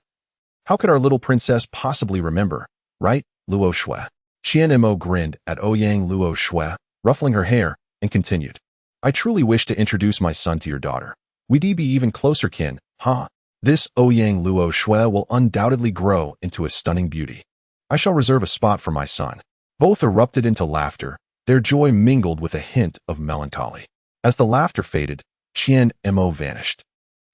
How could our little princess possibly remember, right, Luo Shui?" Qian Mo grinned at Ouyang Luo Shui, ruffling her hair, and continued. "I truly wish to introduce my son to your daughter. We'd be even closer kin, huh? This Ouyang Luo Shui will undoubtedly grow into a stunning beauty. I shall reserve a spot for my son." Both erupted into laughter, their joy mingled with a hint of melancholy. As the laughter faded, Qian Mo vanished.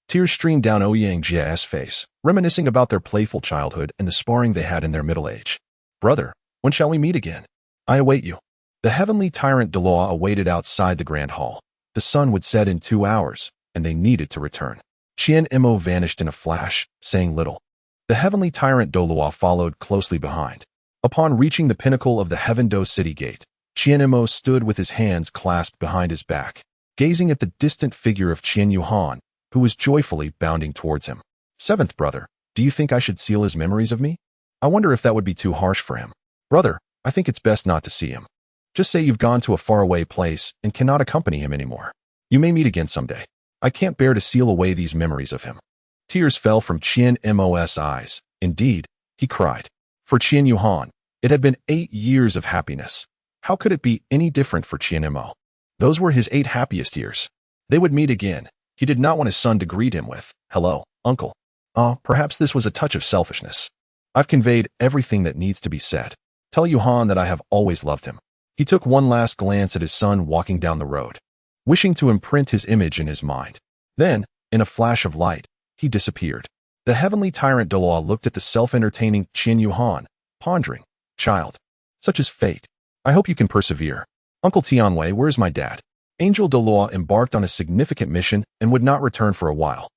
Tears streamed down Ouyang Jie's face, reminiscing about their playful childhood and the sparring they had in their middle age. "Brother, when shall we meet again? I await you." The heavenly tyrant Douluo awaited outside the grand hall. The sun would set in 2 hours, and they needed to return. Qian Mo vanished in a flash, saying little. The heavenly tyrant Douluo followed closely behind. Upon reaching the pinnacle of the Heaven Do City Gate, Qian Mo stood with his hands clasped behind his back, gazing at the distant figure of Qian Yuhan, who was joyfully bounding towards him. "Seventh brother, do you think I should seal his memories of me? I wonder if that would be too harsh for him. Brother, I think it's best not to see him. Just say you've gone to a faraway place and cannot accompany him anymore. You may meet again someday. I can't bear to seal away these memories of him." Tears fell from Qian Mo's eyes. Indeed, he cried. For Qian Yuhan, it had been 8 years of happiness. How could it be any different for Qian Mo? Those were his 8 happiest years. They would meet again. He did not want his son to greet him with, "Hello, uncle." Perhaps this was a touch of selfishness. I've conveyed everything that needs to be said. Tell Yuhan that I have always loved him. He took one last glance at his son walking down the road, wishing to imprint his image in his mind. Then, in a flash of light, he disappeared. The heavenly tyrant Douluo looked at the self-entertaining Qian Yuhan, pondering, "Child, such is fate. I hope you can persevere. Uncle Tianwei, where's my dad?" Angel Douluo embarked on a significant mission and would not return for a while.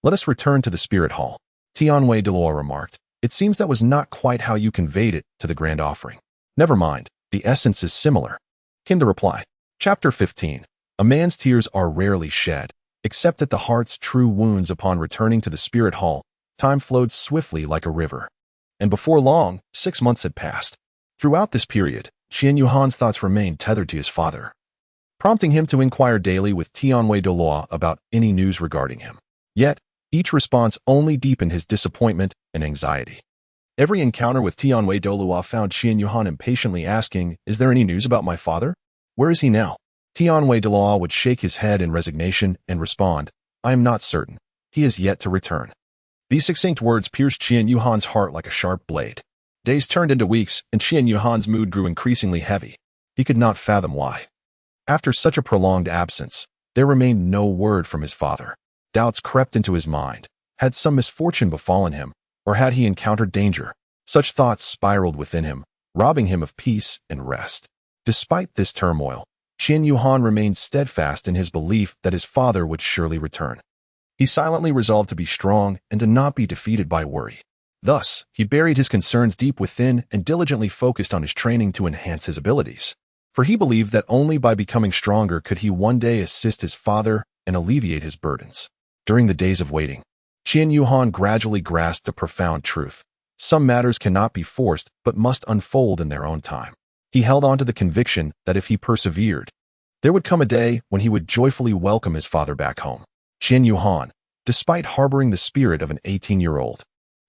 "Let us return to the spirit hall," Tianwei Douluo remarked. "It seems that was not quite how you conveyed it to the grand offering." "Never mind, the essence is similar," came the reply. Chapter 15. A man's tears are rarely shed, except at the heart's true wounds. Upon returning to the spirit hall, time flowed swiftly like a river. And before long, 6 months had passed. Throughout this period, Qian Yuhan's thoughts remained tethered to his father, prompting him to inquire daily with Tianwei Douluo about any news regarding him. Yet, each response only deepened his disappointment and anxiety. Every encounter with Tianwei Douluo found Qian Yuhan impatiently asking, "Is there any news about my father? Where is he now?" Tianwei Douluo would shake his head in resignation and respond, "I am not certain. He is yet to return." These succinct words pierced Qian Yuhan's heart like a sharp blade. Days turned into weeks, and Qian Yuhan's mood grew increasingly heavy. He could not fathom why. After such a prolonged absence, there remained no word from his father. Doubts crept into his mind. Had some misfortune befallen him, or had he encountered danger? Such thoughts spiraled within him, robbing him of peace and rest. Despite this turmoil, Qian Yuhan remained steadfast in his belief that his father would surely return. He silently resolved to be strong and to not be defeated by worry. Thus, he buried his concerns deep within and diligently focused on his training to enhance his abilities. For he believed that only by becoming stronger could he one day assist his father and alleviate his burdens. During the days of waiting, Qian Yuhan gradually grasped a profound truth. Some matters cannot be forced but must unfold in their own time. He held on to the conviction that if he persevered, there would come a day when he would joyfully welcome his father back home. Qian Yuhan, despite harboring the spirit of an 18-year-old,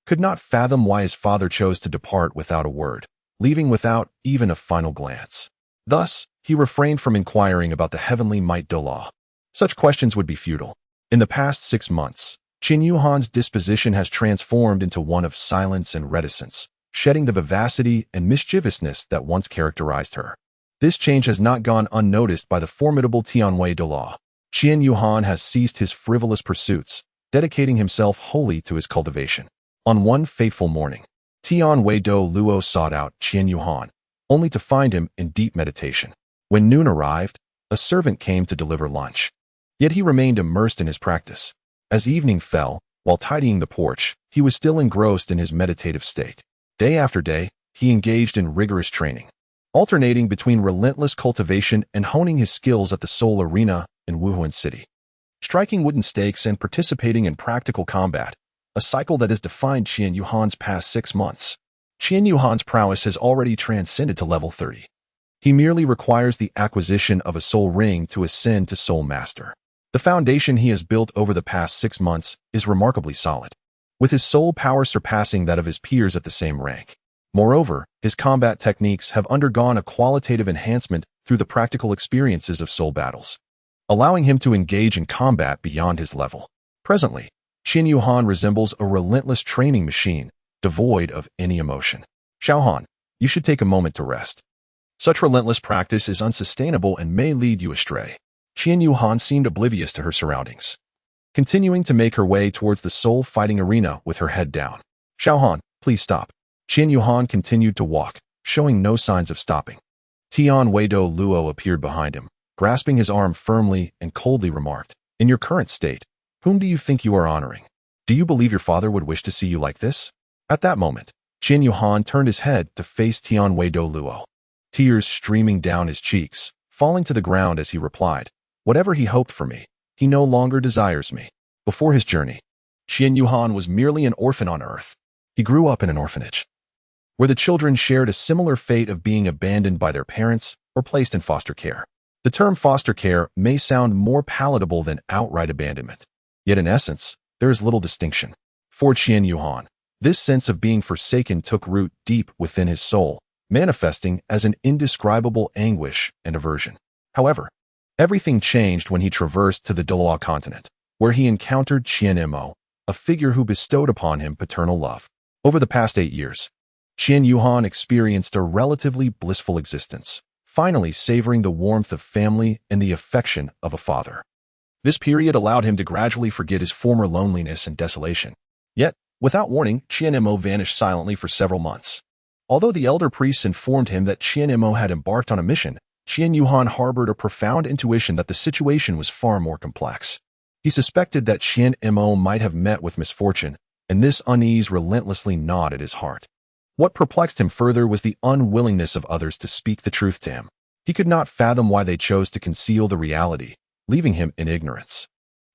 could not fathom why his father chose to depart without a word, leaving without even a final glance. Thus, he refrained from inquiring about the heavenly might Douluo. Such questions would be futile. In the past 6 months, Qian Yuhan's disposition has transformed into one of silence and reticence, shedding the vivacity and mischievousness that once characterized her. This change has not gone unnoticed by the formidable Tianwei Douluo. Qian Yuhan has ceased his frivolous pursuits, dedicating himself wholly to his cultivation. On one fateful morning, Tianwei Douluo sought out Qian Yuhan, only to find him in deep meditation. When noon arrived, a servant came to deliver lunch. Yet he remained immersed in his practice. As evening fell, while tidying the porch, he was still engrossed in his meditative state. Day after day, he engaged in rigorous training, alternating between relentless cultivation and honing his skills at the Seoul Arena in Wuhan City. Striking wooden stakes and participating in practical combat, a cycle that has defined Qian Yuhan's past 6 months. Qian Yuhan's prowess has already transcended to level 30. He merely requires the acquisition of a soul ring to ascend to Soul Master. The foundation he has built over the past 6 months is remarkably solid, with his soul power surpassing that of his peers at the same rank. Moreover, his combat techniques have undergone a qualitative enhancement through the practical experiences of soul battles, allowing him to engage in combat beyond his level. Presently, Qian Yuhan resembles a relentless training machine, devoid of any emotion. Xiaohan, you should take a moment to rest. Such relentless practice is unsustainable and may lead you astray. Qian Yuhan seemed oblivious to her surroundings, continuing to make her way towards the soul fighting arena with her head down. Xiaohan, please stop. Qian Yuhan continued to walk, showing no signs of stopping. Tianwei Douluo appeared behind him, grasping his arm firmly and coldly remarked, "In your current state, whom do you think you are honoring? Do you believe your father would wish to see you like this?" At that moment, Qian Yuhan turned his head to face Tianwei Douluo, tears streaming down his cheeks, falling to the ground as he replied, "Whatever he hoped for me, he no longer desires me." Before his journey, Qian Yuhan was merely an orphan on Earth. He grew up in an orphanage, where the children shared a similar fate of being abandoned by their parents or placed in foster care. The term foster care may sound more palatable than outright abandonment, yet in essence, there is little distinction. For Qian Yuhan, this sense of being forsaken took root deep within his soul, manifesting as an indescribable anguish and aversion. However, everything changed when he traversed to the Douluo continent, where he encountered Qian Mo, a a figure who bestowed upon him paternal love. Over the past 8 years, Qian Yuhan experienced a relatively blissful existence, finally savoring the warmth of family and the affection of a father. This period allowed him to gradually forget his former loneliness and desolation. Yet, without warning, Qian Mo vanished silently for several months. Although the elder priests informed him that Qian Mo had embarked on a mission, Qian Yuhan harbored a profound intuition that the situation was far more complex. He suspected that Qian Mo might have met with misfortune, and this unease relentlessly gnawed at his heart. What perplexed him further was the unwillingness of others to speak the truth to him. He could not fathom why they chose to conceal the reality, leaving him in ignorance.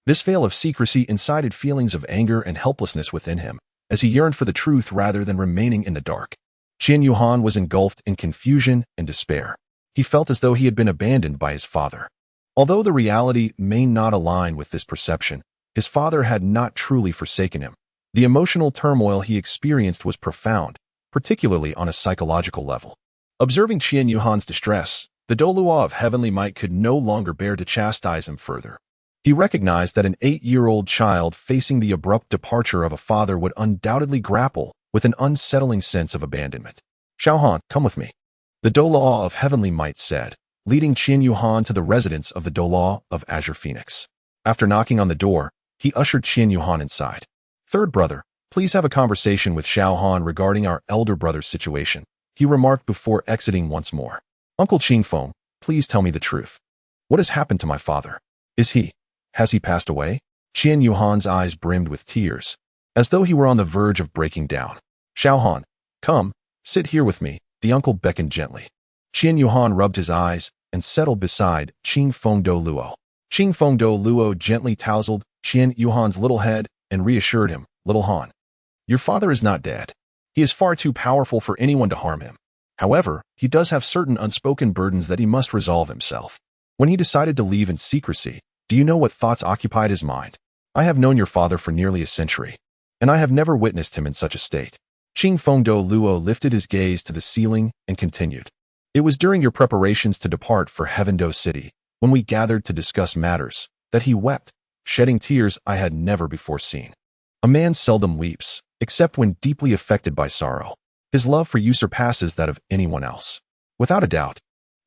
This veil of secrecy incited feelings of anger and helplessness within him, as he yearned for the truth rather than remaining in the dark. Qian Yuhan was engulfed in confusion and despair. He felt as though he had been abandoned by his father. Although the reality may not align with this perception, his father had not truly forsaken him. The emotional turmoil he experienced was profound, particularly on a psychological level. Observing Qian Yuhan's distress, the Douluo of heavenly might could no longer bear to chastise him further. He recognized that an 8-year-old child facing the abrupt departure of a father would undoubtedly grapple with an unsettling sense of abandonment. "Xiaohan, come with me," the Douluo of heavenly might said, leading Qian Yuhan to the residence of the Douluo of Azure Phoenix. After knocking on the door, he ushered Qian Yuhan inside. "Third brother, please have a conversation with Xiaohan regarding our elder brother's situation," he remarked before exiting once more. "Uncle Qingfeng, please tell me the truth. What has happened to my father? Has he passed away?" Qian Yuhan's eyes brimmed with tears, as though he were on the verge of breaking down. "Xiaohan, come, sit here with me," the uncle beckoned gently. Qian Yuhan rubbed his eyes and settled beside Qingfeng Douluo. Qingfeng Douluo gently tousled Qian Yuhan's little head and reassured him, "Little Han, your father is not dead. He is far too powerful for anyone to harm him. However, he does have certain unspoken burdens that he must resolve himself. When he decided to leave in secrecy, do you know what thoughts occupied his mind? I have known your father for nearly a century, and I have never witnessed him in such a state." Qingfeng Douluo lifted his gaze to the ceiling and continued. "It was during your preparations to depart for Heavendo City, when we gathered to discuss matters, that he wept, shedding tears I had never before seen. A man seldom weeps, except when deeply affected by sorrow. His love for you surpasses that of anyone else. Without a doubt,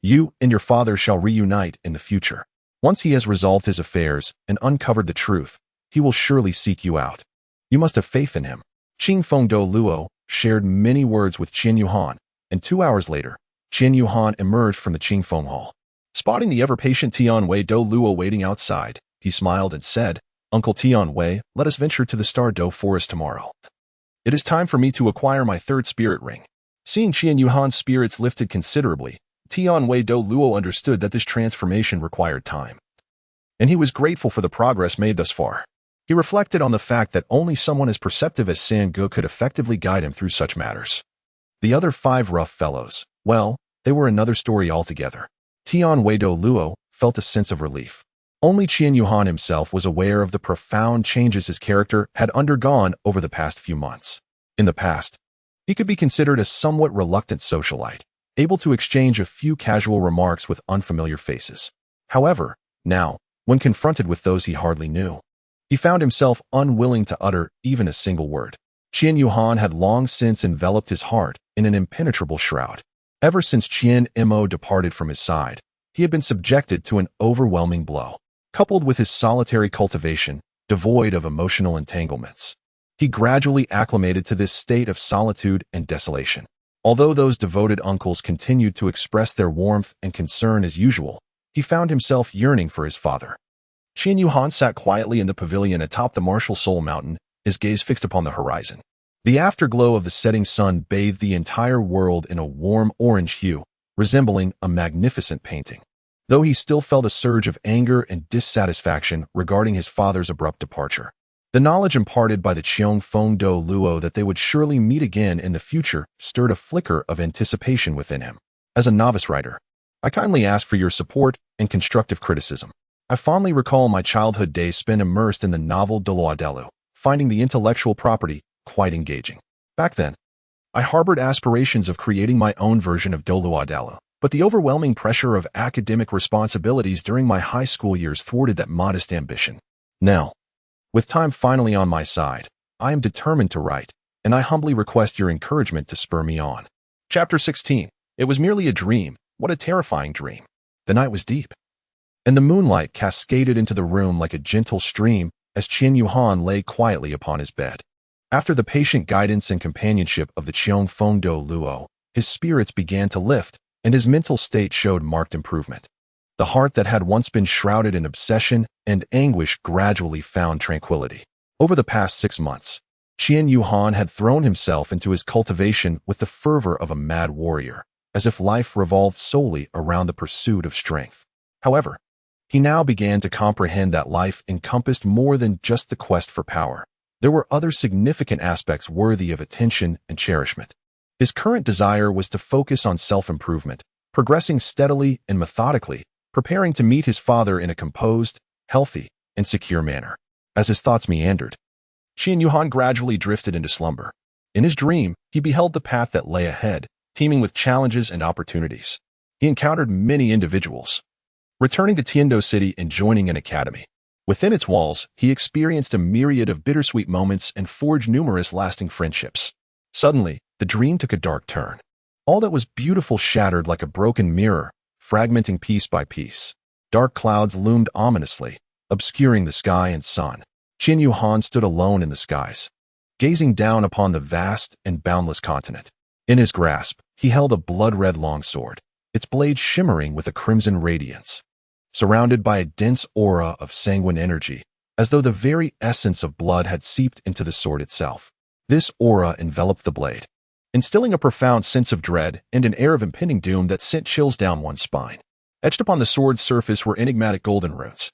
you and your father shall reunite in the future. Once he has resolved his affairs and uncovered the truth, he will surely seek you out. You must have faith in him." Qingfeng Douluo shared many words with Qian Yuhan, and 2 hours later, Qian Yuhan emerged from the Qingfeng Hall. Spotting the ever-patient Tianwei Douluo waiting outside, he smiled and said, "Uncle Tianwei, let us venture to the Star Do Forest tomorrow. It is time for me to acquire my 3rd spirit ring." Seeing Qian Yuhan's spirits lifted considerably, Tianwei Douluo understood that this transformation required time, and he was grateful for the progress made thus far. He reflected on the fact that only someone as perceptive as Sangu could effectively guide him through such matters. The other 5 rough fellows, well, they were another story altogether. Tianwei Douluo felt a sense of relief. Only Qian Yuhan himself was aware of the profound changes his character had undergone over the past few months. In the past, he could be considered a somewhat reluctant socialite, able to exchange a few casual remarks with unfamiliar faces. However, now, when confronted with those he hardly knew, he found himself unwilling to utter even a single word. Qian Yuhan had long since enveloped his heart in an impenetrable shroud. Ever since Qian Mo departed from his side, he had been subjected to an overwhelming blow. Coupled with his solitary cultivation, devoid of emotional entanglements, he gradually acclimated to this state of solitude and desolation. Although those devoted uncles continued to express their warmth and concern as usual, he found himself yearning for his father. Qian Yuhan sat quietly in the pavilion atop the martial Soul Mountain, his gaze fixed upon the horizon. The afterglow of the setting sun bathed the entire world in a warm orange hue, resembling a magnificent painting. Though he still felt a surge of anger and dissatisfaction regarding his father's abrupt departure, the knowledge imparted by the Qingfeng Douluo that they would surely meet again in the future stirred a flicker of anticipation within him. As a novice writer, I kindly ask for your support and constructive criticism. I fondly recall my childhood days spent immersed in the novel Douluo, finding the intellectual property quite engaging. Back then, I harbored aspirations of creating my own version of Douluo, but the overwhelming pressure of academic responsibilities during my high school years thwarted that modest ambition. Now, With time finally on my side, I am determined to write, and I humbly request your encouragement to spur me on. Chapter 16. It was merely a dream. What a terrifying dream. The night was deep, and the moonlight cascaded into the room like a gentle stream as Qian Yuhan lay quietly upon his bed. After the patient guidance and companionship of the Cheongfeng Douluo, his spirits began to lift, and his mental state showed marked improvement. The heart that had once been shrouded in obsession and anguish gradually found tranquility. Over the past 6 months, Qian Yuhan had thrown himself into his cultivation with the fervor of a mad warrior, as if life revolved solely around the pursuit of strength. However, he now began to comprehend that life encompassed more than just the quest for power. There were other significant aspects worthy of attention and cherishment. His current desire was to focus on self-improvement, progressing steadily and methodically, preparing to meet his father in a composed, healthy, and secure manner. As his thoughts meandered, Qian Yuhan gradually drifted into slumber. In his dream, he beheld the path that lay ahead, teeming with challenges and opportunities. He encountered many individuals, returning to Tiando City and joining an academy. Within its walls, he experienced a myriad of bittersweet moments and forged numerous lasting friendships. Suddenly, the dream took a dark turn. All that was beautiful shattered like a broken mirror, fragmenting piece by piece. Dark clouds loomed ominously, obscuring the sky and sun. Qian Yuhan stood alone in the skies, gazing down upon the vast and boundless continent. In his grasp, he held a blood-red longsword, its blade shimmering with a crimson radiance, surrounded by a dense aura of sanguine energy, as though the very essence of blood had seeped into the sword itself. This aura enveloped the blade, instilling a profound sense of dread and an air of impending doom that sent chills down one's spine. Etched upon the sword's surface were enigmatic golden runes,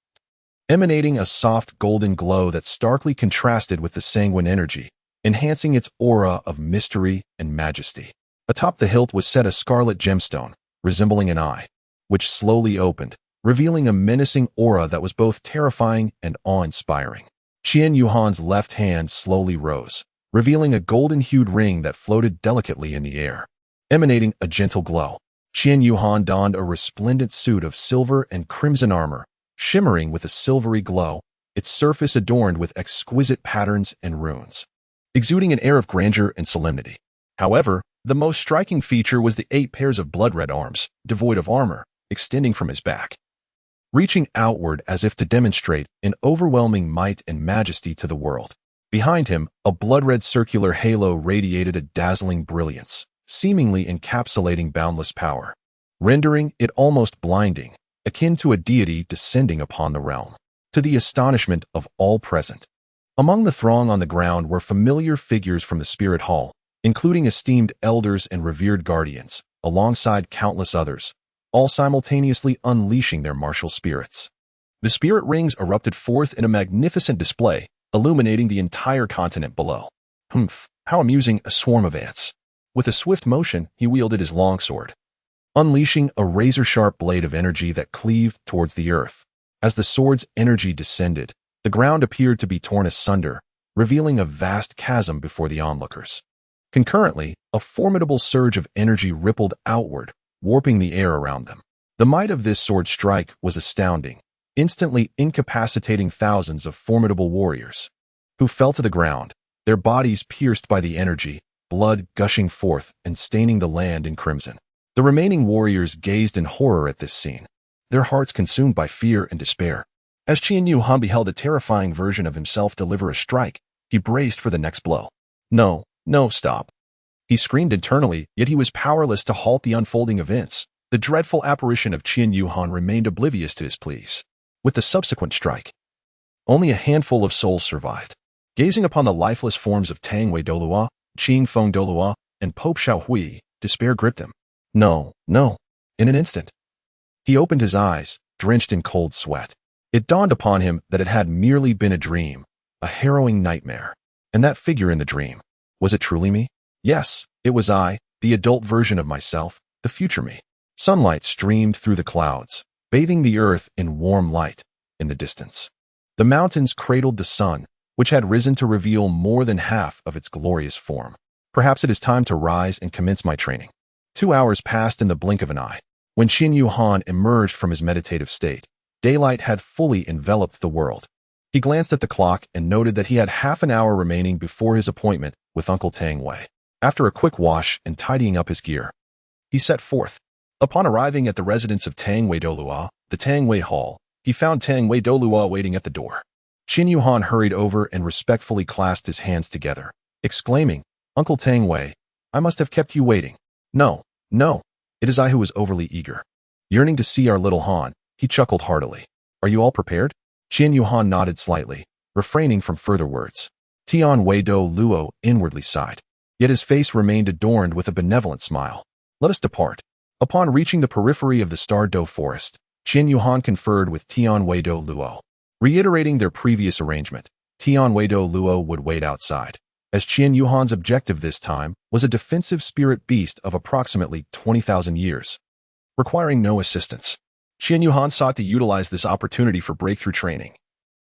emanating a soft golden glow that starkly contrasted with the sanguine energy, enhancing its aura of mystery and majesty. Atop the hilt was set a scarlet gemstone, resembling an eye, which slowly opened, revealing a menacing aura that was both terrifying and awe-inspiring. Qian Yuhan's left hand slowly rose, revealing a golden-hued ring that floated delicately in the air, emanating a gentle glow. Qian Yuhan donned a resplendent suit of silver and crimson armor, shimmering with a silvery glow, its surface adorned with exquisite patterns and runes, exuding an air of grandeur and solemnity. However, the most striking feature was the 8 pairs of blood-red arms, devoid of armor, extending from his back, reaching outward as if to demonstrate an overwhelming might and majesty to the world. Behind him, a blood-red circular halo radiated a dazzling brilliance, seemingly encapsulating boundless power, rendering it almost blinding, akin to a deity descending upon the realm. To the astonishment of all present, among the throng on the ground were familiar figures from the Spirit Hall, including esteemed elders and revered guardians, alongside countless others, all simultaneously unleashing their martial spirits. The spirit rings erupted forth in a magnificent display, illuminating the entire continent below. Humph, how amusing, a swarm of ants. With a swift motion, he wielded his longsword, unleashing a razor-sharp blade of energy that cleaved towards the earth. As the sword's energy descended, the ground appeared to be torn asunder, revealing a vast chasm before the onlookers. Concurrently, a formidable surge of energy rippled outward, warping the air around them. The might of this sword strike was astounding, instantly incapacitating thousands of formidable warriors, who fell to the ground, their bodies pierced by the energy, blood gushing forth and staining the land in crimson. The remaining warriors gazed in horror at this scene, their hearts consumed by fear and despair. As Qian Yuhan beheld a terrifying version of himself deliver a strike, he braced for the next blow. No, stop. He screamed internally, yet he was powerless to halt the unfolding events. The dreadful apparition of Qian Yuhan remained oblivious to his pleas. With the subsequent strike, only a handful of souls survived. Gazing upon the lifeless forms of Tang Wei Douluo, Cheongfeng Douluo, and Pope Xiaohui, despair gripped him. No. In an instant, he opened his eyes, drenched in cold sweat. It dawned upon him that it had merely been a dream, a harrowing nightmare. And that figure in the dream, was it truly me? Yes, it was I, the adult version of myself, the future me. Sunlight streamed through the clouds, bathing the earth in warm light. In the distance, the mountains cradled the sun, which had risen to reveal more than half of its glorious form. Perhaps it is time to rise and commence my training. 2 hours passed in the blink of an eye. When Qian Yuhan emerged from his meditative state, daylight had fully enveloped the world. He glanced at the clock and noted that he had half an hour remaining before his appointment with Uncle Tang Wei. After a quick wash and tidying up his gear, he set forth. Upon arriving at the residence of Tang Wei Douluo, the Tang Wei Hall, he found Tang Wei Douluo waiting at the door. Qin Yuhan hurried over and respectfully clasped his hands together, exclaiming, "Uncle Tang Wei, I must have kept you waiting." No, it is I who was overly eager. Yearning to see our little Han, he chuckled heartily. "Are you all prepared?" Qin Yuhan nodded slightly, refraining from further words. Tian Wei Douluo inwardly sighed. Yet his face remained adorned with a benevolent smile. "Let us depart." Upon reaching the periphery of the Star Do forest, Qin Yuhan conferred with Tian Wei Douluo. Reiterating their previous arrangement, Tian Wei Douluo would wait outside, as Qin Yuhan's objective this time was a defensive spirit beast of approximately 20,000 years. Requiring no assistance, Qin Yuhan sought to utilize this opportunity for breakthrough training.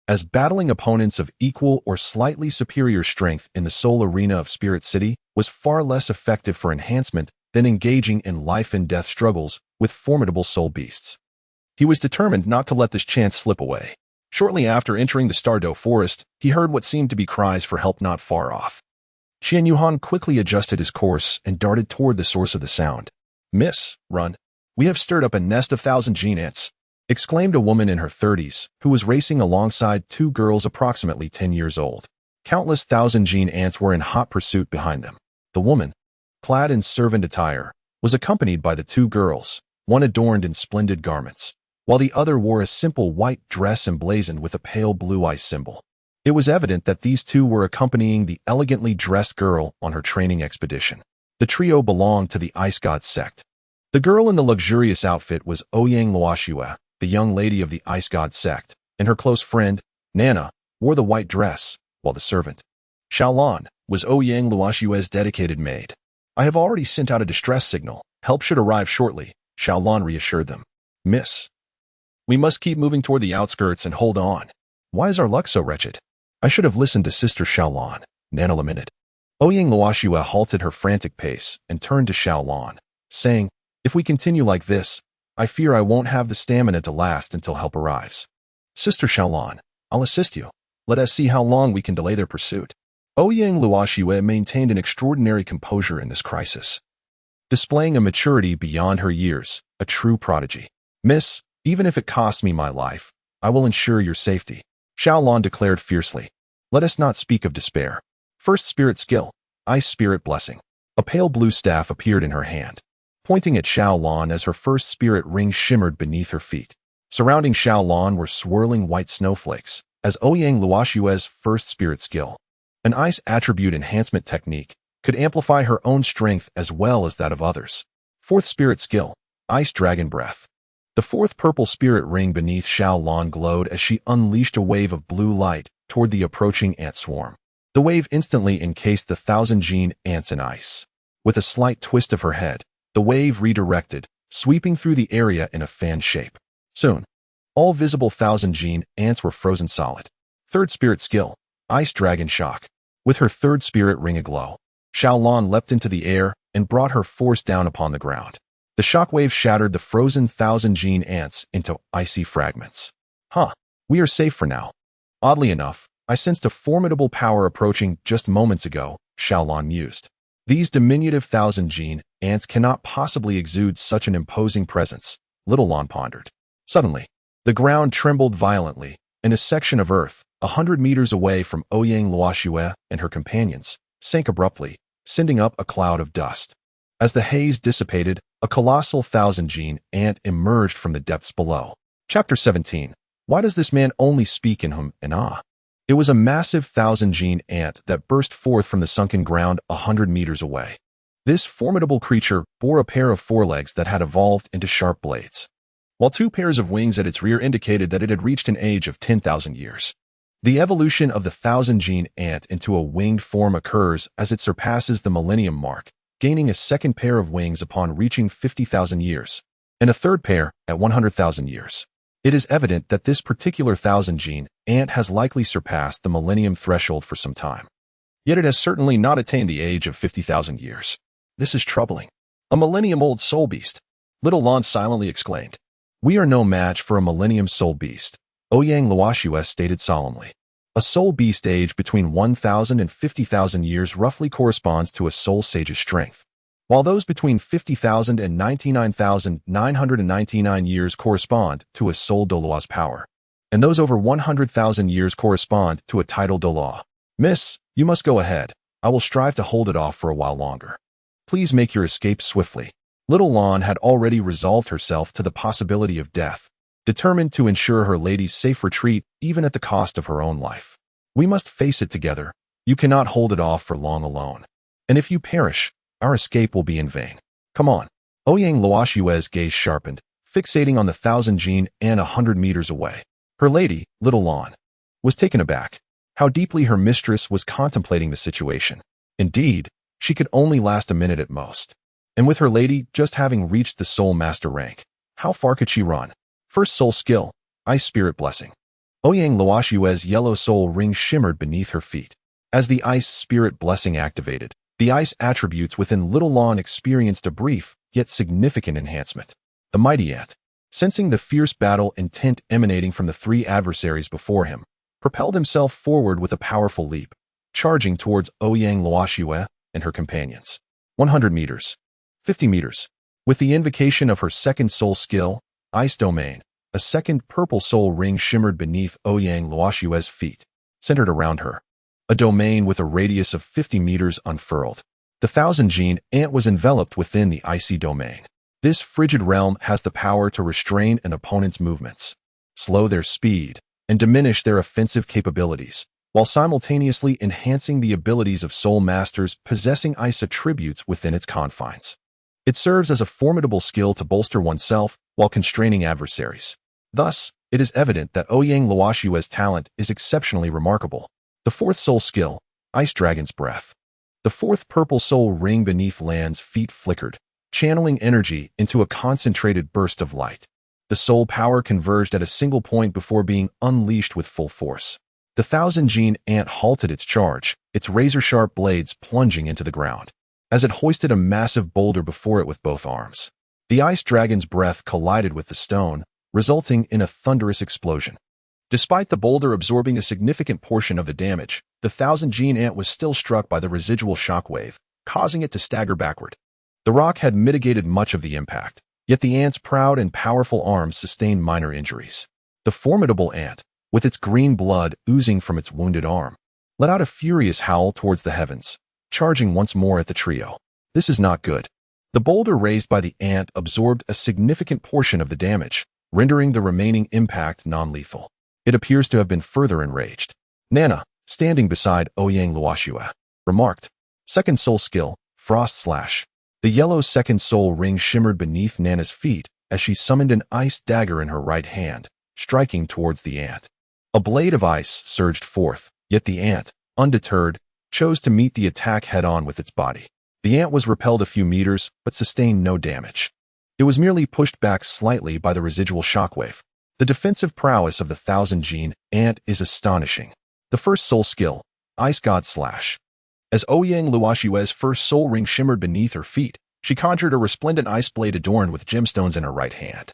As battling opponents of equal or slightly superior strength in the soul arena of Spirit City was far less effective for enhancement than engaging in life and death struggles with formidable soul beasts. He was determined not to let this chance slip away. Shortly after entering the Stardo forest, he heard what seemed to be cries for help not far off. Qin Yuhan quickly adjusted his course and darted toward the source of the sound. "Miss, run. We have stirred up a nest of 1,000 gene ants," exclaimed a woman in her 30s who was racing alongside two girls approximately 10 years old. Countless 1,000 gene ants were in hot pursuit behind them. The woman, clad in servant attire, was accompanied by the two girls, one adorned in splendid garments, while the other wore a simple white dress emblazoned with a pale blue eye symbol. It was evident that these two were accompanying the elegantly dressed girl on her training expedition. The trio belonged to the Ice God sect. The girl in the luxurious outfit was Ouyang Luoxue, the young lady of the Ice God sect, and her close friend, Nana, wore the white dress, while the servant, Xiaolan, was Ouyang Luoxue's dedicated maid. "I have already sent out a distress signal. Help should arrive shortly," Xiaolan reassured them. "Miss, we must keep moving toward the outskirts and hold on. Why is our luck so wretched? I should have listened to Sister Xiaolan," Nana lamented. Ouyang Luoxue halted her frantic pace and turned to Xiaolan, saying, "If we continue like this, I fear I won't have the stamina to last until help arrives. Sister Xiaolan, I'll assist you. Let us see how long we can delay their pursuit." Ouyang Luoxue maintained an extraordinary composure in this crisis, displaying a maturity beyond her years, a true prodigy. "Miss, even if it costs me my life, I will ensure your safety," Xiaolan declared fiercely. "Let us not speak of despair. First spirit skill, Ice Spirit Blessing." A pale blue staff appeared in her hand, pointing at Xiaolan as her first spirit ring shimmered beneath her feet. Surrounding Xiaolan were swirling white snowflakes, as Ouyang Luoxue's first spirit skill, an ice attribute enhancement technique, could amplify her own strength as well as that of others. Fourth spirit skill, Ice Dragon Breath. The fourth purple spirit ring beneath Xiaolan glowed as she unleashed a wave of blue light toward the approaching ant swarm. The wave instantly encased the 1,000 gene ants in ice. With a slight twist of her head, the wave redirected, sweeping through the area in a fan shape. Soon, all visible 1,000 gene ants were frozen solid. Third spirit skill, Ice Dragon Shock. With her third spirit ring aglow, Xiaolan leapt into the air and brought her force down upon the ground. The shockwave shattered the frozen 1,000 gene ants into icy fragments. We are safe for now. Oddly enough, I sensed a formidable power approaching just moments ago, Xiaolan mused. These diminutive 1,000 gene ants cannot possibly exude such an imposing presence, Little Lon pondered. Suddenly, the ground trembled violently, and a section of earth, 100 meters away from Ouyang Luoxue and her companions, sank abruptly, sending up a cloud of dust. As the haze dissipated, a colossal 1,000 gene ant emerged from the depths below. Chapter 17. Why does this man only speak in hum and ah? It was a massive 1,000 gene ant that burst forth from the sunken ground 100 meters away. This formidable creature bore a pair of forelegs that had evolved into sharp blades, while two pairs of wings at its rear indicated that it had reached an age of 10,000 years. The evolution of the 1,000 gene ant into a winged form occurs as it surpasses the millennium mark, gaining a second pair of wings upon reaching 50,000 years, and a third pair at 100,000 years. It is evident that this particular 1,000 gene ant has likely surpassed the millennium threshold for some time. Yet it has certainly not attained the age of 50,000 years. This is troubling. A millennium-old soul beast, Little Lon silently exclaimed. "We are no match for a millennium soul beast," Ouyang Luoxue stated solemnly. A soul beast aged between 1,000 and 50,000 years roughly corresponds to a soul sage's strength, while those between 50,000 and 99,999 years correspond to a soul Douluo's power, and those over 100,000 years correspond to a tidal Douluo. Miss, you must go ahead. I will strive to hold it off for a while longer. Please make your escape swiftly. Little Lon had already resolved herself to the possibility of death, determined to ensure her lady's safe retreat even at the cost of her own life. We must face it together. You cannot hold it off for long alone. And if you perish, our escape will be in vain. Come on. Ouyang Luoshue's gaze sharpened, fixating on the 1,000 Jin and 100 meters away. Her lady, Little Lon, was taken aback. How deeply her mistress was contemplating the situation. Indeed, she could only last a minute at most. And with her lady just having reached the soul master rank, how far could she run? First soul skill, Ice Spirit Blessing. Ouyang Luoshue's yellow soul ring shimmered beneath her feet. As the Ice Spirit Blessing activated, the ice attributes within Little Lon experienced a brief, yet significant enhancement. The mighty ant, sensing the fierce battle intent emanating from the three adversaries before him, propelled himself forward with a powerful leap, charging towards Ouyang Luoshue and her companions. 100 meters. 50 meters. With the invocation of her second soul skill, Ice Domain, a second purple soul ring shimmered beneath Ouyang Luoshue's feet, centered around her. A domain with a radius of 50 meters unfurled. The 1,000 Jin ant was enveloped within the icy domain. This frigid realm has the power to restrain an opponent's movements, slow their speed, and diminish their offensive capabilities, while simultaneously enhancing the abilities of soul masters possessing ice attributes within its confines. It serves as a formidable skill to bolster oneself while constraining adversaries. Thus, it is evident that Ouyang Luoshue's talent is exceptionally remarkable. The fourth soul skill, Ice Dragon's Breath. The fourth purple soul ring beneath Lan's feet flickered, channeling energy into a concentrated burst of light. The soul power converged at a single point before being unleashed with full force. The 1,000 Jin ant halted its charge, its razor-sharp blades plunging into the ground, as it hoisted a massive boulder before it with both arms. The ice dragon's breath collided with the stone, resulting in a thunderous explosion. Despite the boulder absorbing a significant portion of the damage, the 1,000 Jin ant was still struck by the residual shockwave, causing it to stagger backward. The rock had mitigated much of the impact, yet the ant's proud and powerful arms sustained minor injuries. The formidable ant, with its green blood oozing from its wounded arm, let out a furious howl towards the heavens, charging once more at the trio. This is not good. The boulder raised by the ant absorbed a significant portion of the damage, rendering the remaining impact non-lethal. It appears to have been further enraged. Nana, standing beside Ouyang Luoshue, remarked, Second soul skill, Frost Slash. The yellow second soul ring shimmered beneath Nana's feet as she summoned an ice dagger in her right hand, striking towards the ant. A blade of ice surged forth, yet the ant, undeterred, chose to meet the attack head-on with its body. The ant was repelled a few meters, but sustained no damage. It was merely pushed back slightly by the residual shockwave. The defensive prowess of the 1,000 Jin ant is astonishing. The first soul skill, Ice God Slash. As Ouyang Luoshue's first soul ring shimmered beneath her feet, she conjured a resplendent ice blade adorned with gemstones in her right hand.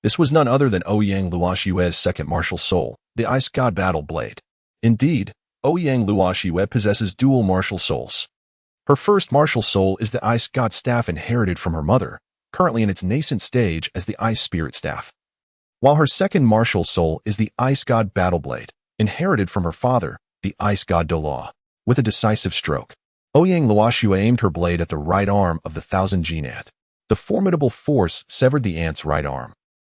This was none other than Ouyang Luoshue's second martial soul, the Ice God Battle Blade. Indeed, Ouyang Luoshue possesses dual martial souls. Her first martial soul is the Ice God Staff inherited from her mother, currently in its nascent stage as the Ice Spirit Staff. While her second martial soul is the Ice God Battle Blade, inherited from her father, the Ice God Douluo. With a decisive stroke, Ouyang Luoshue aimed her blade at the right arm of the 1,000 Jin ant. The formidable force severed the ant's right arm,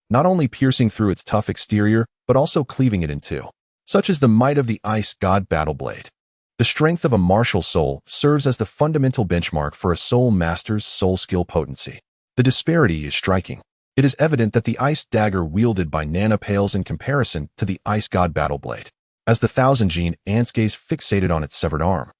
not only piercing through its tough exterior, but also cleaving it in two. Such is the might of the Ice God Battle Blade. The strength of a martial soul serves as the fundamental benchmark for a soul master's soul skill potency. The disparity is striking. It is evident that the ice dagger wielded by Nana pales in comparison to the Ice God Battle Blade. As the 1,000 Jin ant's gaze fixated on its severed arm,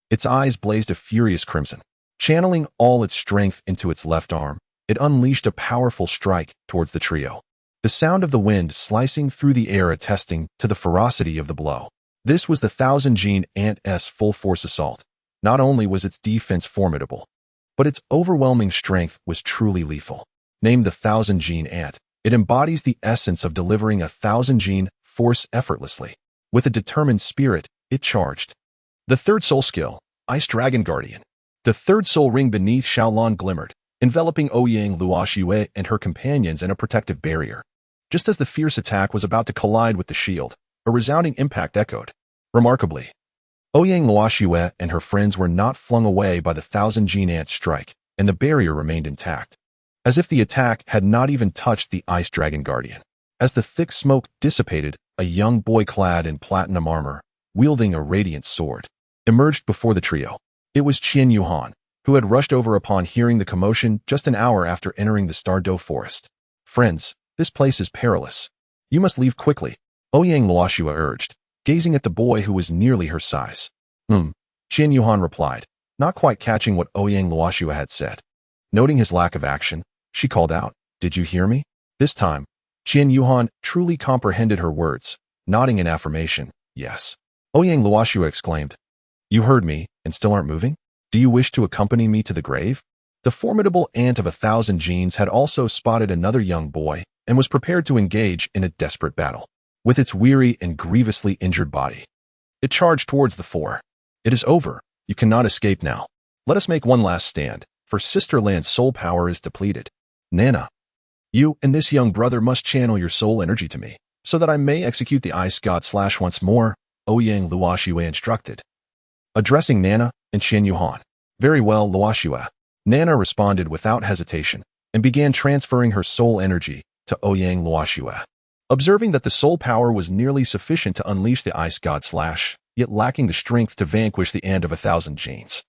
its eyes blazed a furious crimson. Channeling all its strength into its left arm, it unleashed a powerful strike towards the trio. The sound of the wind slicing through the air attesting to the ferocity of the blow. This was the 1,000 Jin ant's full-force assault. Not only was its defense formidable, but its overwhelming strength was truly lethal. Named the 1,000 Jin ant, it embodies the essence of delivering a 1,000 Jin force effortlessly. With a determined spirit, it charged. The third soul skill, Ice Dragon Guardian. The third soul ring beneath Xiaolon glimmered, enveloping Ouyang Luoxue and her companions in a protective barrier. Just as the fierce attack was about to collide with the shield, a resounding impact echoed. Remarkably, Ouyang Luoxue and her friends were not flung away by the 1,000 ant strike, and the barrier remained intact, as if the attack had not even touched the Ice Dragon Guardian. As the thick smoke dissipated, a young boy clad in platinum armor, wielding a radiant sword, emerged before the trio. It was Qian Yuhan, who had rushed over upon hearing the commotion just an hour after entering the Stardow forest. "Friends, this place is perilous. You must leave quickly," Ouyang Luoxue urged, gazing at the boy who was nearly her size. Qian Yuhan replied, not quite catching what Ouyang Luoxue had said. Noting his lack of action, she called out, "Did you hear me?" This time, Qian Yuhan truly comprehended her words, nodding in affirmation, "Yes." Ouyang Luoxue exclaimed, "You heard me, and still aren't moving? Do you wish to accompany me to the grave?" The formidable ant of 1,000 genes had also spotted another young boy and was prepared to engage in a desperate battle. With its weary and grievously injured body, it charged towards the four. "It is over. You cannot escape now. Let us make one last stand, for Sisterland's soul power is depleted. Nana, you and this young brother must channel your soul energy to me, so that I may execute the Ice God Slash once more," Ouyang Luoxue instructed. Addressing Nana and Qian Yuhan. "Very well, Luoxue." Nana responded without hesitation and began transferring her soul energy to Ouyang Luoxue. Observing that the soul power was nearly sufficient to unleash the Ice God Slash, yet lacking the strength to vanquish the Ant of 1,000 genes,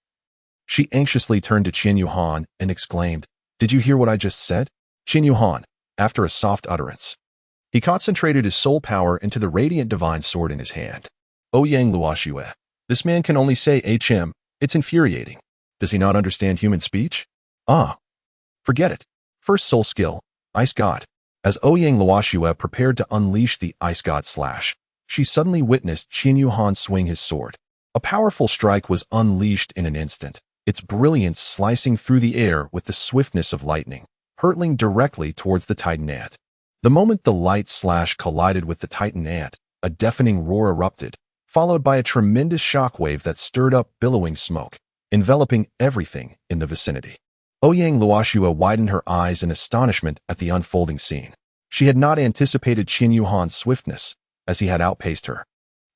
she anxiously turned to Qian Yuhan and exclaimed, "Did you hear what I just said?" Qian Yuhan, after a soft utterance, he concentrated his soul power into the radiant divine sword in his hand. "Ouyang Luoxue, this man can only say HM, it's infuriating. Does he not understand human speech?" "Ah, forget it. First soul skill, Ice God." As Ouyang Luoxue prepared to unleash the Ice God Slash, she suddenly witnessed Qian Yuhan swing his sword. A powerful strike was unleashed in an instant, its brilliance slicing through the air with the swiftness of lightning, hurtling directly towards the Titan Ant. The moment the light slash collided with the Titan Ant, a deafening roar erupted, followed by a tremendous shockwave that stirred up billowing smoke, enveloping everything in the vicinity. Ouyang Luoxue widened her eyes in astonishment at the unfolding scene. She had not anticipated Qian Yuhan's swiftness, as he had outpaced her,